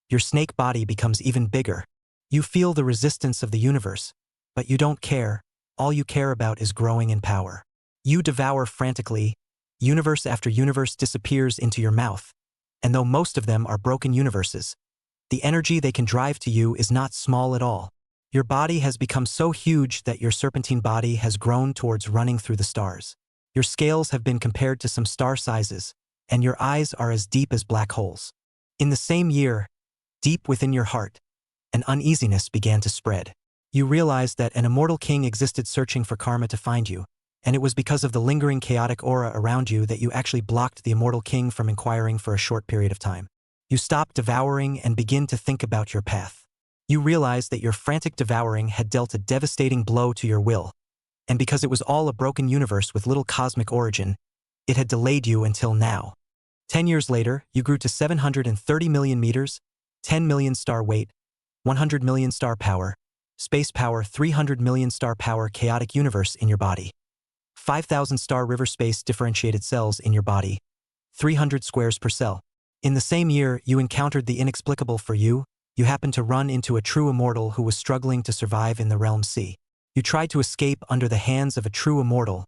Your snake body becomes even bigger. You feel the resistance of the universe, but you don't care. All you care about is growing in power. You devour frantically. Universe after universe disappears into your mouth, And though most of them are broken universes, the energy they can drive to you is not small at all. Your body has become so huge that your serpentine body has grown towards running through the stars. Your scales have been compared to some star sizes, and your eyes are as deep as black holes. In the same year, deep within your heart, an uneasiness began to spread. You realized that an immortal king existed searching for karma to find you, and it was because of the lingering chaotic aura around you that you actually blocked the immortal king from inquiring for a short period of time. You stopped devouring and begin to think about your path. You realized that your frantic devouring had dealt a devastating blow to your will, and because it was all a broken universe with little cosmic origin, it had delayed you until now. 10 years later, you grew to 730 million meters, 10 million star weight, 100 million star power, space power 300 million star power chaotic universe in your body. 5,000 star river space differentiated cells in your body, 300 squares per cell. In the same year, you encountered the inexplicable for you. You happened to run into a true immortal who was struggling to survive in the realm C. You tried to escape under the hands of a true immortal,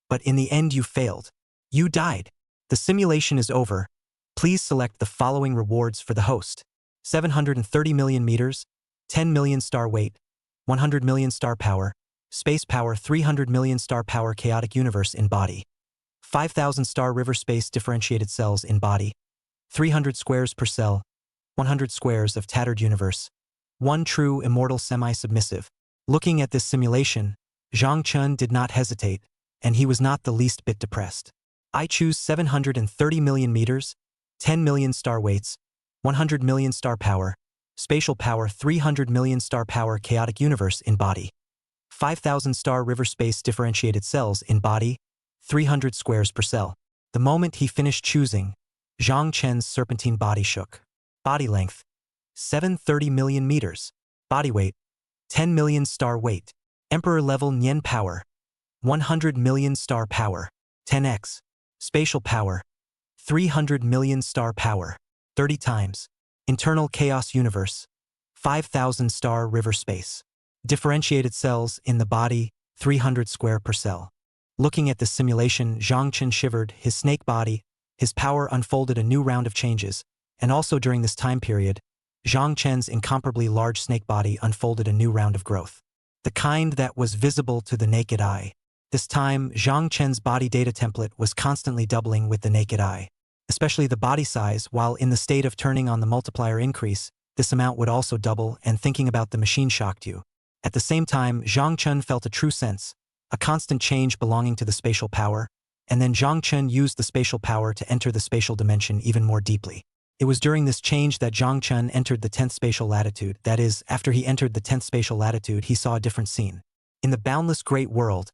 but in the end you failed. You died. The simulation is over. Please select the following rewards for the host. 730 million meters, 10 million star weight, 100 million star power, space power 300 million star power chaotic universe in body. 5,000 star river space differentiated cells in body. 300 squares per cell, 100 squares of tattered universe. One true immortal semi-submissive. Looking at this simulation, Zhang Chun did not hesitate, and he was not the least bit depressed. I choose 730 million meters, 10 million star weights, 100 million star power, spatial power 300 million star power chaotic universe in body. 5,000 star river space differentiated cells in body, 300 squares per cell. The moment he finished choosing, Zhang Chen's serpentine body shook. Body length, 730 million meters. Body weight, 10 million star weight. Emperor level Nian power, 100 million star power, 10x. Spatial power, 300 million star power, 30 times. Internal chaos universe, 5,000 star river space. Differentiated cells in the body, 300 square per cell. Looking at the simulation, Zhang Chen shivered, his snake body, his power unfolded a new round of changes, and also during this time period, Zhang Chen's incomparably large snake body unfolded a new round of growth. The kind that was visible to the naked eye. This time, Zhang Chen's body data template was constantly doubling with the naked eye. Especially the body size, while in the state of turning on the multiplier increase, this amount would also double, and thinking about the machine shocked you. At the same time, Zhang Chen felt a true sense, a constant change belonging to the spatial power, and then Zhang Chen used the spatial power to enter the spatial dimension even more deeply. It was during this change that Zhang Chen entered the 10th spatial latitude. That is, after he entered the 10th spatial latitude, he saw a different scene. In the boundless great world,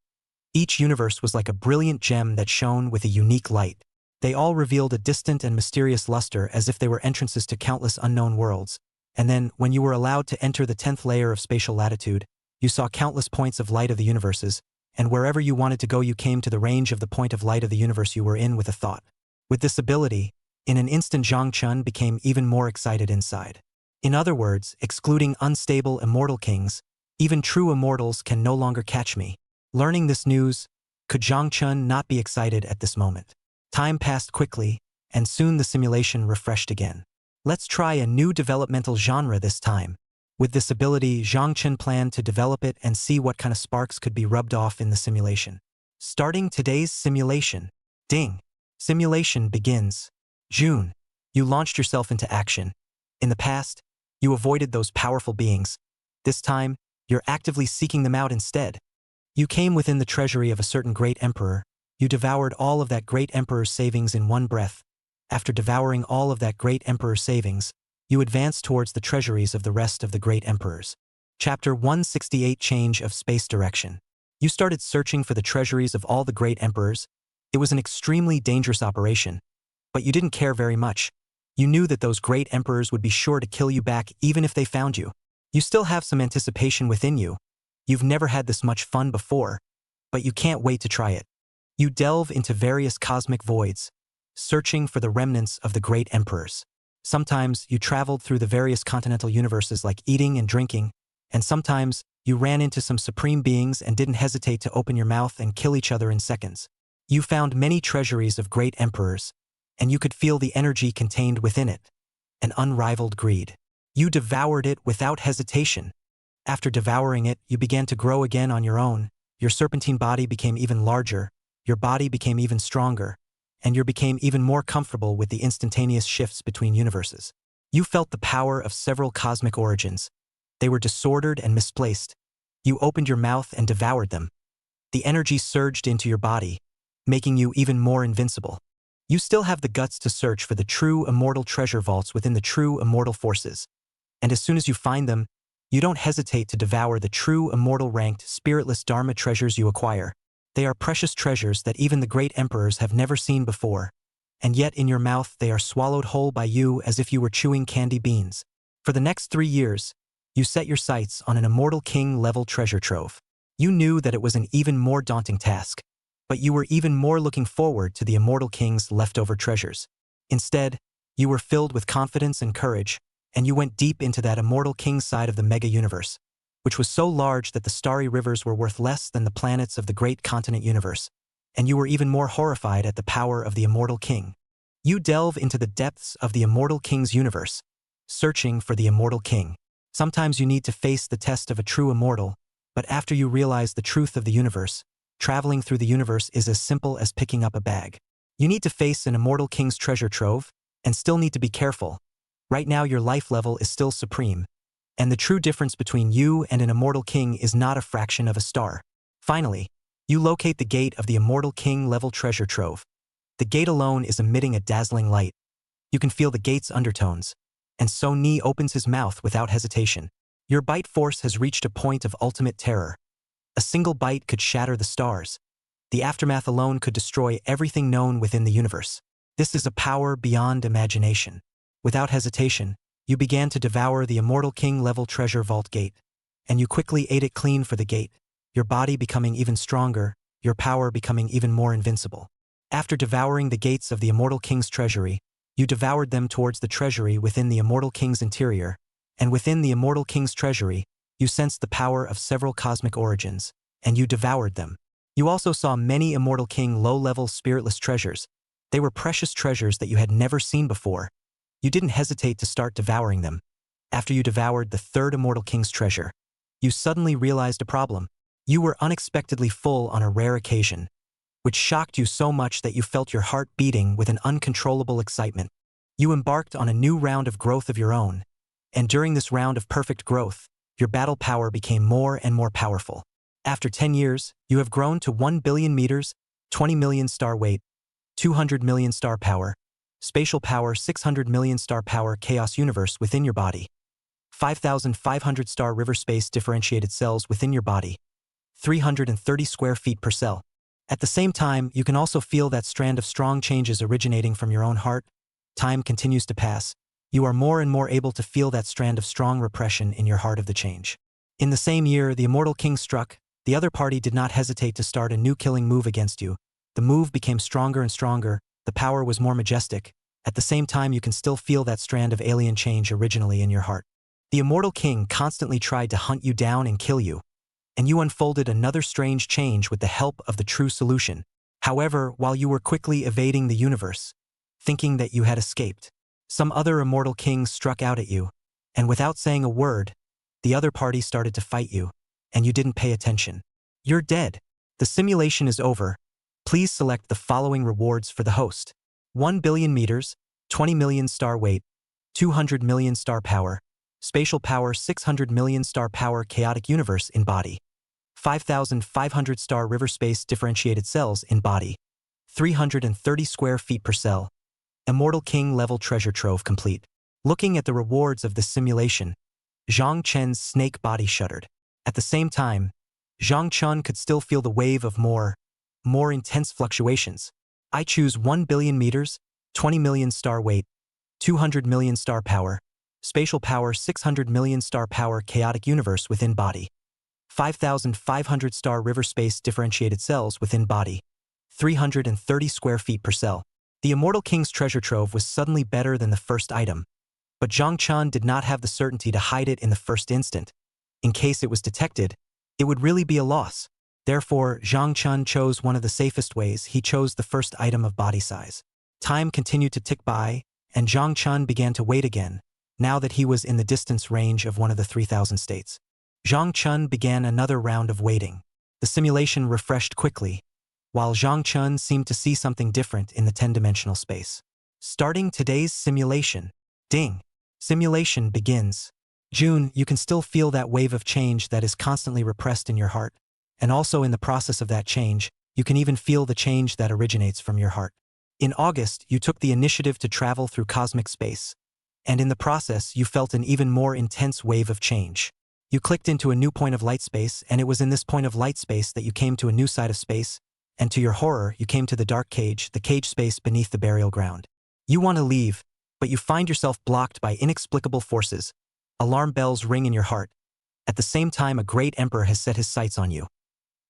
each universe was like a brilliant gem that shone with a unique light. They all revealed a distant and mysterious luster as if they were entrances to countless unknown worlds. And then, when you were allowed to enter the 10th layer of spatial latitude, you saw countless points of light of the universes, and wherever you wanted to go you came to the range of the point of light of the universe you were in with a thought. With this ability, in an instant Zhang Chen became even more excited inside. In other words, excluding unstable immortal kings, even true immortals can no longer catch me. Learning this news, could Zhang Chen not be excited at this moment? Time passed quickly, and soon the simulation refreshed again. Let's try a new developmental genre this time. With this ability, Zhang Chen planned to develop it and see what kind of sparks could be rubbed off in the simulation. Starting today's simulation. Ding. Simulation begins. June. You launched yourself into action. In the past, you avoided those powerful beings. This time, you're actively seeking them out instead. You came within the treasury of a certain great emperor. You devoured all of that great emperor's savings in one breath. After devouring all of that great emperor's savings, you advanced towards the treasuries of the rest of the great emperors. Chapter 168 Change of Space Direction. You started searching for the treasuries of all the great emperors. It was an extremely dangerous operation, but you didn't care very much. You knew that those great emperors would be sure to kill you back even if they found you. You still have some anticipation within you. You've never had this much fun before, but you can't wait to try it. You delve into various cosmic voids, searching for the remnants of the great emperors. Sometimes you traveled through the various continental universes like eating and drinking, and sometimes you ran into some supreme beings and didn't hesitate to open your mouth and kill each other in seconds. You found many treasuries of great emperors, and you could feel the energy contained within it, an unrivaled greed. You devoured it without hesitation. After devouring it, you began to grow again on your own. Your serpentine body became even larger, your body became even stronger, and you became even more comfortable with the instantaneous shifts between universes. You felt the power of several cosmic origins. They were disordered and misplaced. You opened your mouth and devoured them. The energy surged into your body, making you even more invincible. You still have the guts to search for the true immortal treasure vaults within the true immortal forces. And as soon as you find them, you don't hesitate to devour the true immortal ranked spiritless Dharma treasures you acquire. They are precious treasures that even the great emperors have never seen before. And yet in your mouth they are swallowed whole by you as if you were chewing candy beans. For the next 3 years, you set your sights on an immortal king-level treasure trove. You knew that it was an even more daunting task, but you were even more looking forward to the immortal king's leftover treasures. Instead, you were filled with confidence and courage, and you went deep into that immortal king side of the mega-universe, which was so large that the starry rivers were worth less than the planets of the great continent universe, and you were even more horrified at the power of the immortal king. You delve into the depths of the immortal king's universe, searching for the immortal king. Sometimes you need to face the test of a true immortal, but after you realize the truth of the universe, traveling through the universe is as simple as picking up a bag. You need to face an immortal king's treasure trove, and still need to be careful. Right now your life level is still supreme, and the true difference between you and an immortal king is not a fraction of a star. Finally, you locate the gate of the immortal king-level treasure trove. The gate alone is emitting a dazzling light. You can feel the gate's undertones, and so Ni opens his mouth without hesitation. Your bite force has reached a point of ultimate terror. A single bite could shatter the stars. The aftermath alone could destroy everything known within the universe. This is a power beyond imagination. Without hesitation, you began to devour the immortal king-level treasure vault gate, and you quickly ate it clean for the gate, your body becoming even stronger, your power becoming even more invincible. After devouring the gates of the immortal king's treasury, you devoured them towards the treasury within the immortal king's interior, and within the immortal king's treasury, you sensed the power of several cosmic origins, and you devoured them. You also saw many immortal king low-level spiritless treasures. They were precious treasures that you had never seen before. You didn't hesitate to start devouring them. After you devoured the third immortal king's treasure, you suddenly realized a problem. You were unexpectedly full on a rare occasion, which shocked you so much that you felt your heart beating with an uncontrollable excitement. You embarked on a new round of growth of your own, and during this round of perfect growth, your battle power became more and more powerful. After 10 years, you have grown to 1 billion meters, 20 million star weight, 200 million star power, spatial power 600 million star power chaos universe within your body, 5,500 star river space differentiated cells within your body, 330 square feet per cell. At the same time, you can also feel that strand of strong changes originating from your own heart. Time continues to pass. You are more and more able to feel that strand of strong repression in your heart of the change. In the same year, the immortal king struck. The other party did not hesitate to start a new killing move against you. The move became stronger and stronger. The power was more majestic. At the same time, you can still feel that strand of alien change originally in your heart. The immortal king constantly tried to hunt you down and kill you, and you unfolded another strange change with the help of the true solution. However, while you were quickly evading the universe, thinking that you had escaped, some other immortal king struck out at you, and without saying a word, the other party started to fight you, and you didn't pay attention. You're dead. The simulation is over. Please select the following rewards for the host. 1 billion meters, 20 million star weight, 200 million star power, spatial power 600 million star power chaotic universe in body, 5,500 star river space differentiated cells in body, 330 square feet per cell, immortal king level treasure trove complete. Looking at the rewards of this simulation, Zhang Chen's snake body shuddered. At the same time, Zhang Chen could still feel the wave of more intense fluctuations. I choose 1 billion meters, 20 million star weight, 200 million star power, spatial power 600 million star power chaotic universe within body, 5,500 star river space differentiated cells within body, 330 square feet per cell. The immortal king's treasure trove was suddenly better than the first item, but Zhang Chen did not have the certainty to hide it in the first instant. In case it was detected, it would really be a loss. Therefore, Zhang Chen chose one of the safest ways. He chose the first item of body size. Time continued to tick by, and Zhang Chun began to wait again, now that he was in the distance range of one of the 3,000 states. Zhang Chun began another round of waiting. The simulation refreshed quickly, while Zhang Chun seemed to see something different in the 10-dimensional space. Starting today's simulation. Ding. Simulation begins. June, you can still feel that wave of change that is constantly repressed in your heart. And also in the process of that change, you can even feel the change that originates from your heart. In August, you took the initiative to travel through cosmic space. And in the process, you felt an even more intense wave of change. You clicked into a new point of light space, and it was in this point of light space that you came to a new side of space, and to your horror, you came to the dark cage, the cage space beneath the burial ground. You want to leave, but you find yourself blocked by inexplicable forces. Alarm bells ring in your heart. At the same time, a great emperor has set his sights on you.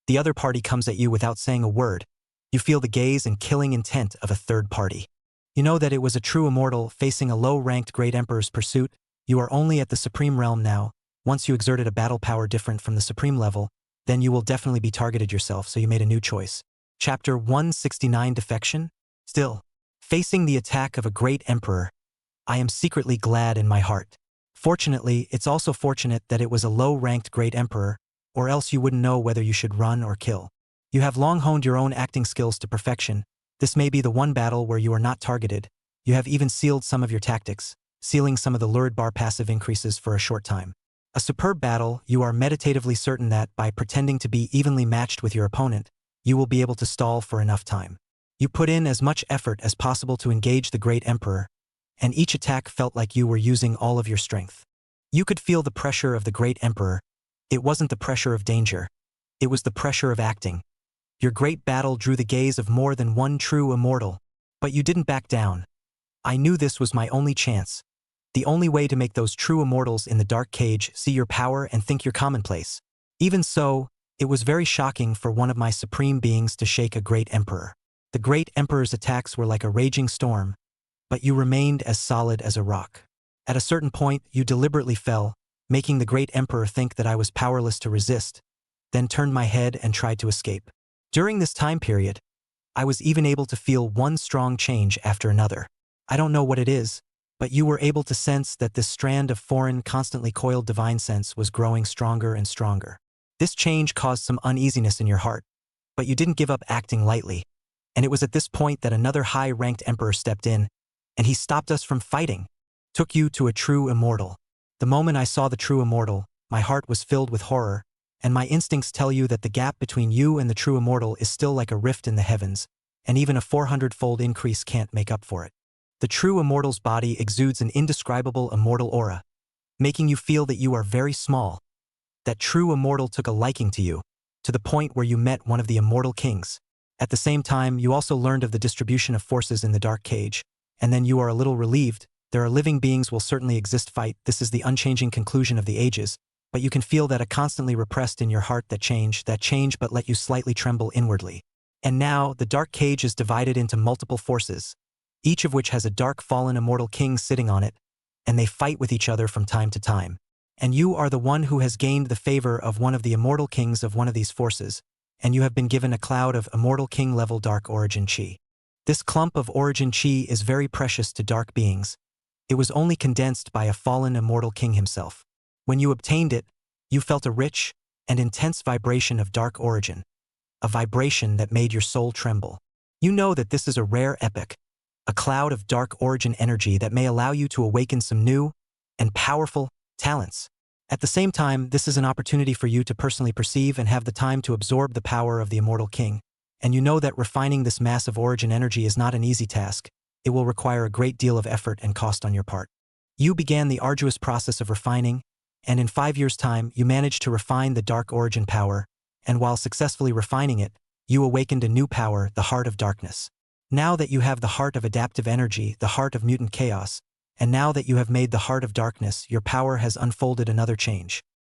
The other party comes at you without saying a word. You feel the gaze and killing intent of a third party. You know that it was a true immortal facing a low-ranked great emperor's pursuit. You are only at the supreme realm now. Once you exerted a battle power different from the supreme level, then you will definitely be targeted yourself, so you made a new choice. Chapter 169 Defection? Still, facing the attack of a great emperor, I am secretly glad in my heart. Fortunately, it's also fortunate that it was a low-ranked great emperor, or else you wouldn't know whether you should run or kill. You have long honed your own acting skills to perfection. This may be the one battle where you are not targeted. You have even sealed some of your tactics, sealing some of the lurid bar passive increases for a short time. A superb battle, you are meditatively certain that, by pretending to be evenly matched with your opponent, you will be able to stall for enough time. You put in as much effort as possible to engage the great emperor, and each attack felt like you were using all of your strength. You could feel the pressure of the great emperor. It wasn't the pressure of danger. It was the pressure of acting. Your great battle drew the gaze of more than one true immortal, but you didn't back down. I knew this was my only chance. The only way to make those true immortals in the dark cage see your power and think you're commonplace. Even so, it was very shocking for one of my supreme beings to shake a great emperor. The great emperor's attacks were like a raging storm, but you remained as solid as a rock. At a certain point, you deliberately fell, making the great emperor think that I was powerless to resist, then turned my head and tried to escape. During this time period, I was even able to feel one strong change after another. I don't know what it is, but you were able to sense that this strand of foreign, constantly coiled divine sense was growing stronger and stronger. This change caused some uneasiness in your heart, but you didn't give up acting lightly. And it was at this point that another high-ranked emperor stepped in, and he stopped us from fighting, took you to a true immortal. The moment I saw the true immortal, my heart was filled with horror, and my instincts tell you that the gap between you and the true immortal is still like a rift in the heavens, and even a 400-fold increase can't make up for it. The true immortal's body exudes an indescribable immortal aura, making you feel that you are very small. That true immortal took a liking to you, to the point where you met one of the immortal kings. At the same time, you also learned of the distribution of forces in the dark cage, and then you are a little relieved. There are living beings will certainly exist fight. This is the unchanging conclusion of the ages, but you can feel that a constantly repressed in your heart that change but let you slightly tremble inwardly. And now, the dark cage is divided into multiple forces, each of which has a dark fallen immortal king sitting on it, and they fight with each other from time to time. And you are the one who has gained the favor of one of the immortal kings of one of these forces, and you have been given a cloud of immortal king-level dark origin chi. This clump of origin chi is very precious to dark beings. It was only condensed by a fallen immortal king himself. When you obtained it, you felt a rich and intense vibration of dark origin, a vibration that made your soul tremble. You know that this is a rare epic, a cloud of dark origin energy that may allow you to awaken some new and powerful talents. At the same time, this is an opportunity for you to personally perceive and have the time to absorb the power of the immortal king. And you know that refining this massive origin energy is not an easy task. It will require a great deal of effort and cost on your part. You began the arduous process of refining, and in 5 years' time, you managed to refine the dark origin power, and while successfully refining it, you awakened a new power, the heart of darkness. Now that you have the heart of adaptive energy, the heart of mutant chaos, and now that you have made the heart of darkness, your power has unfolded another change.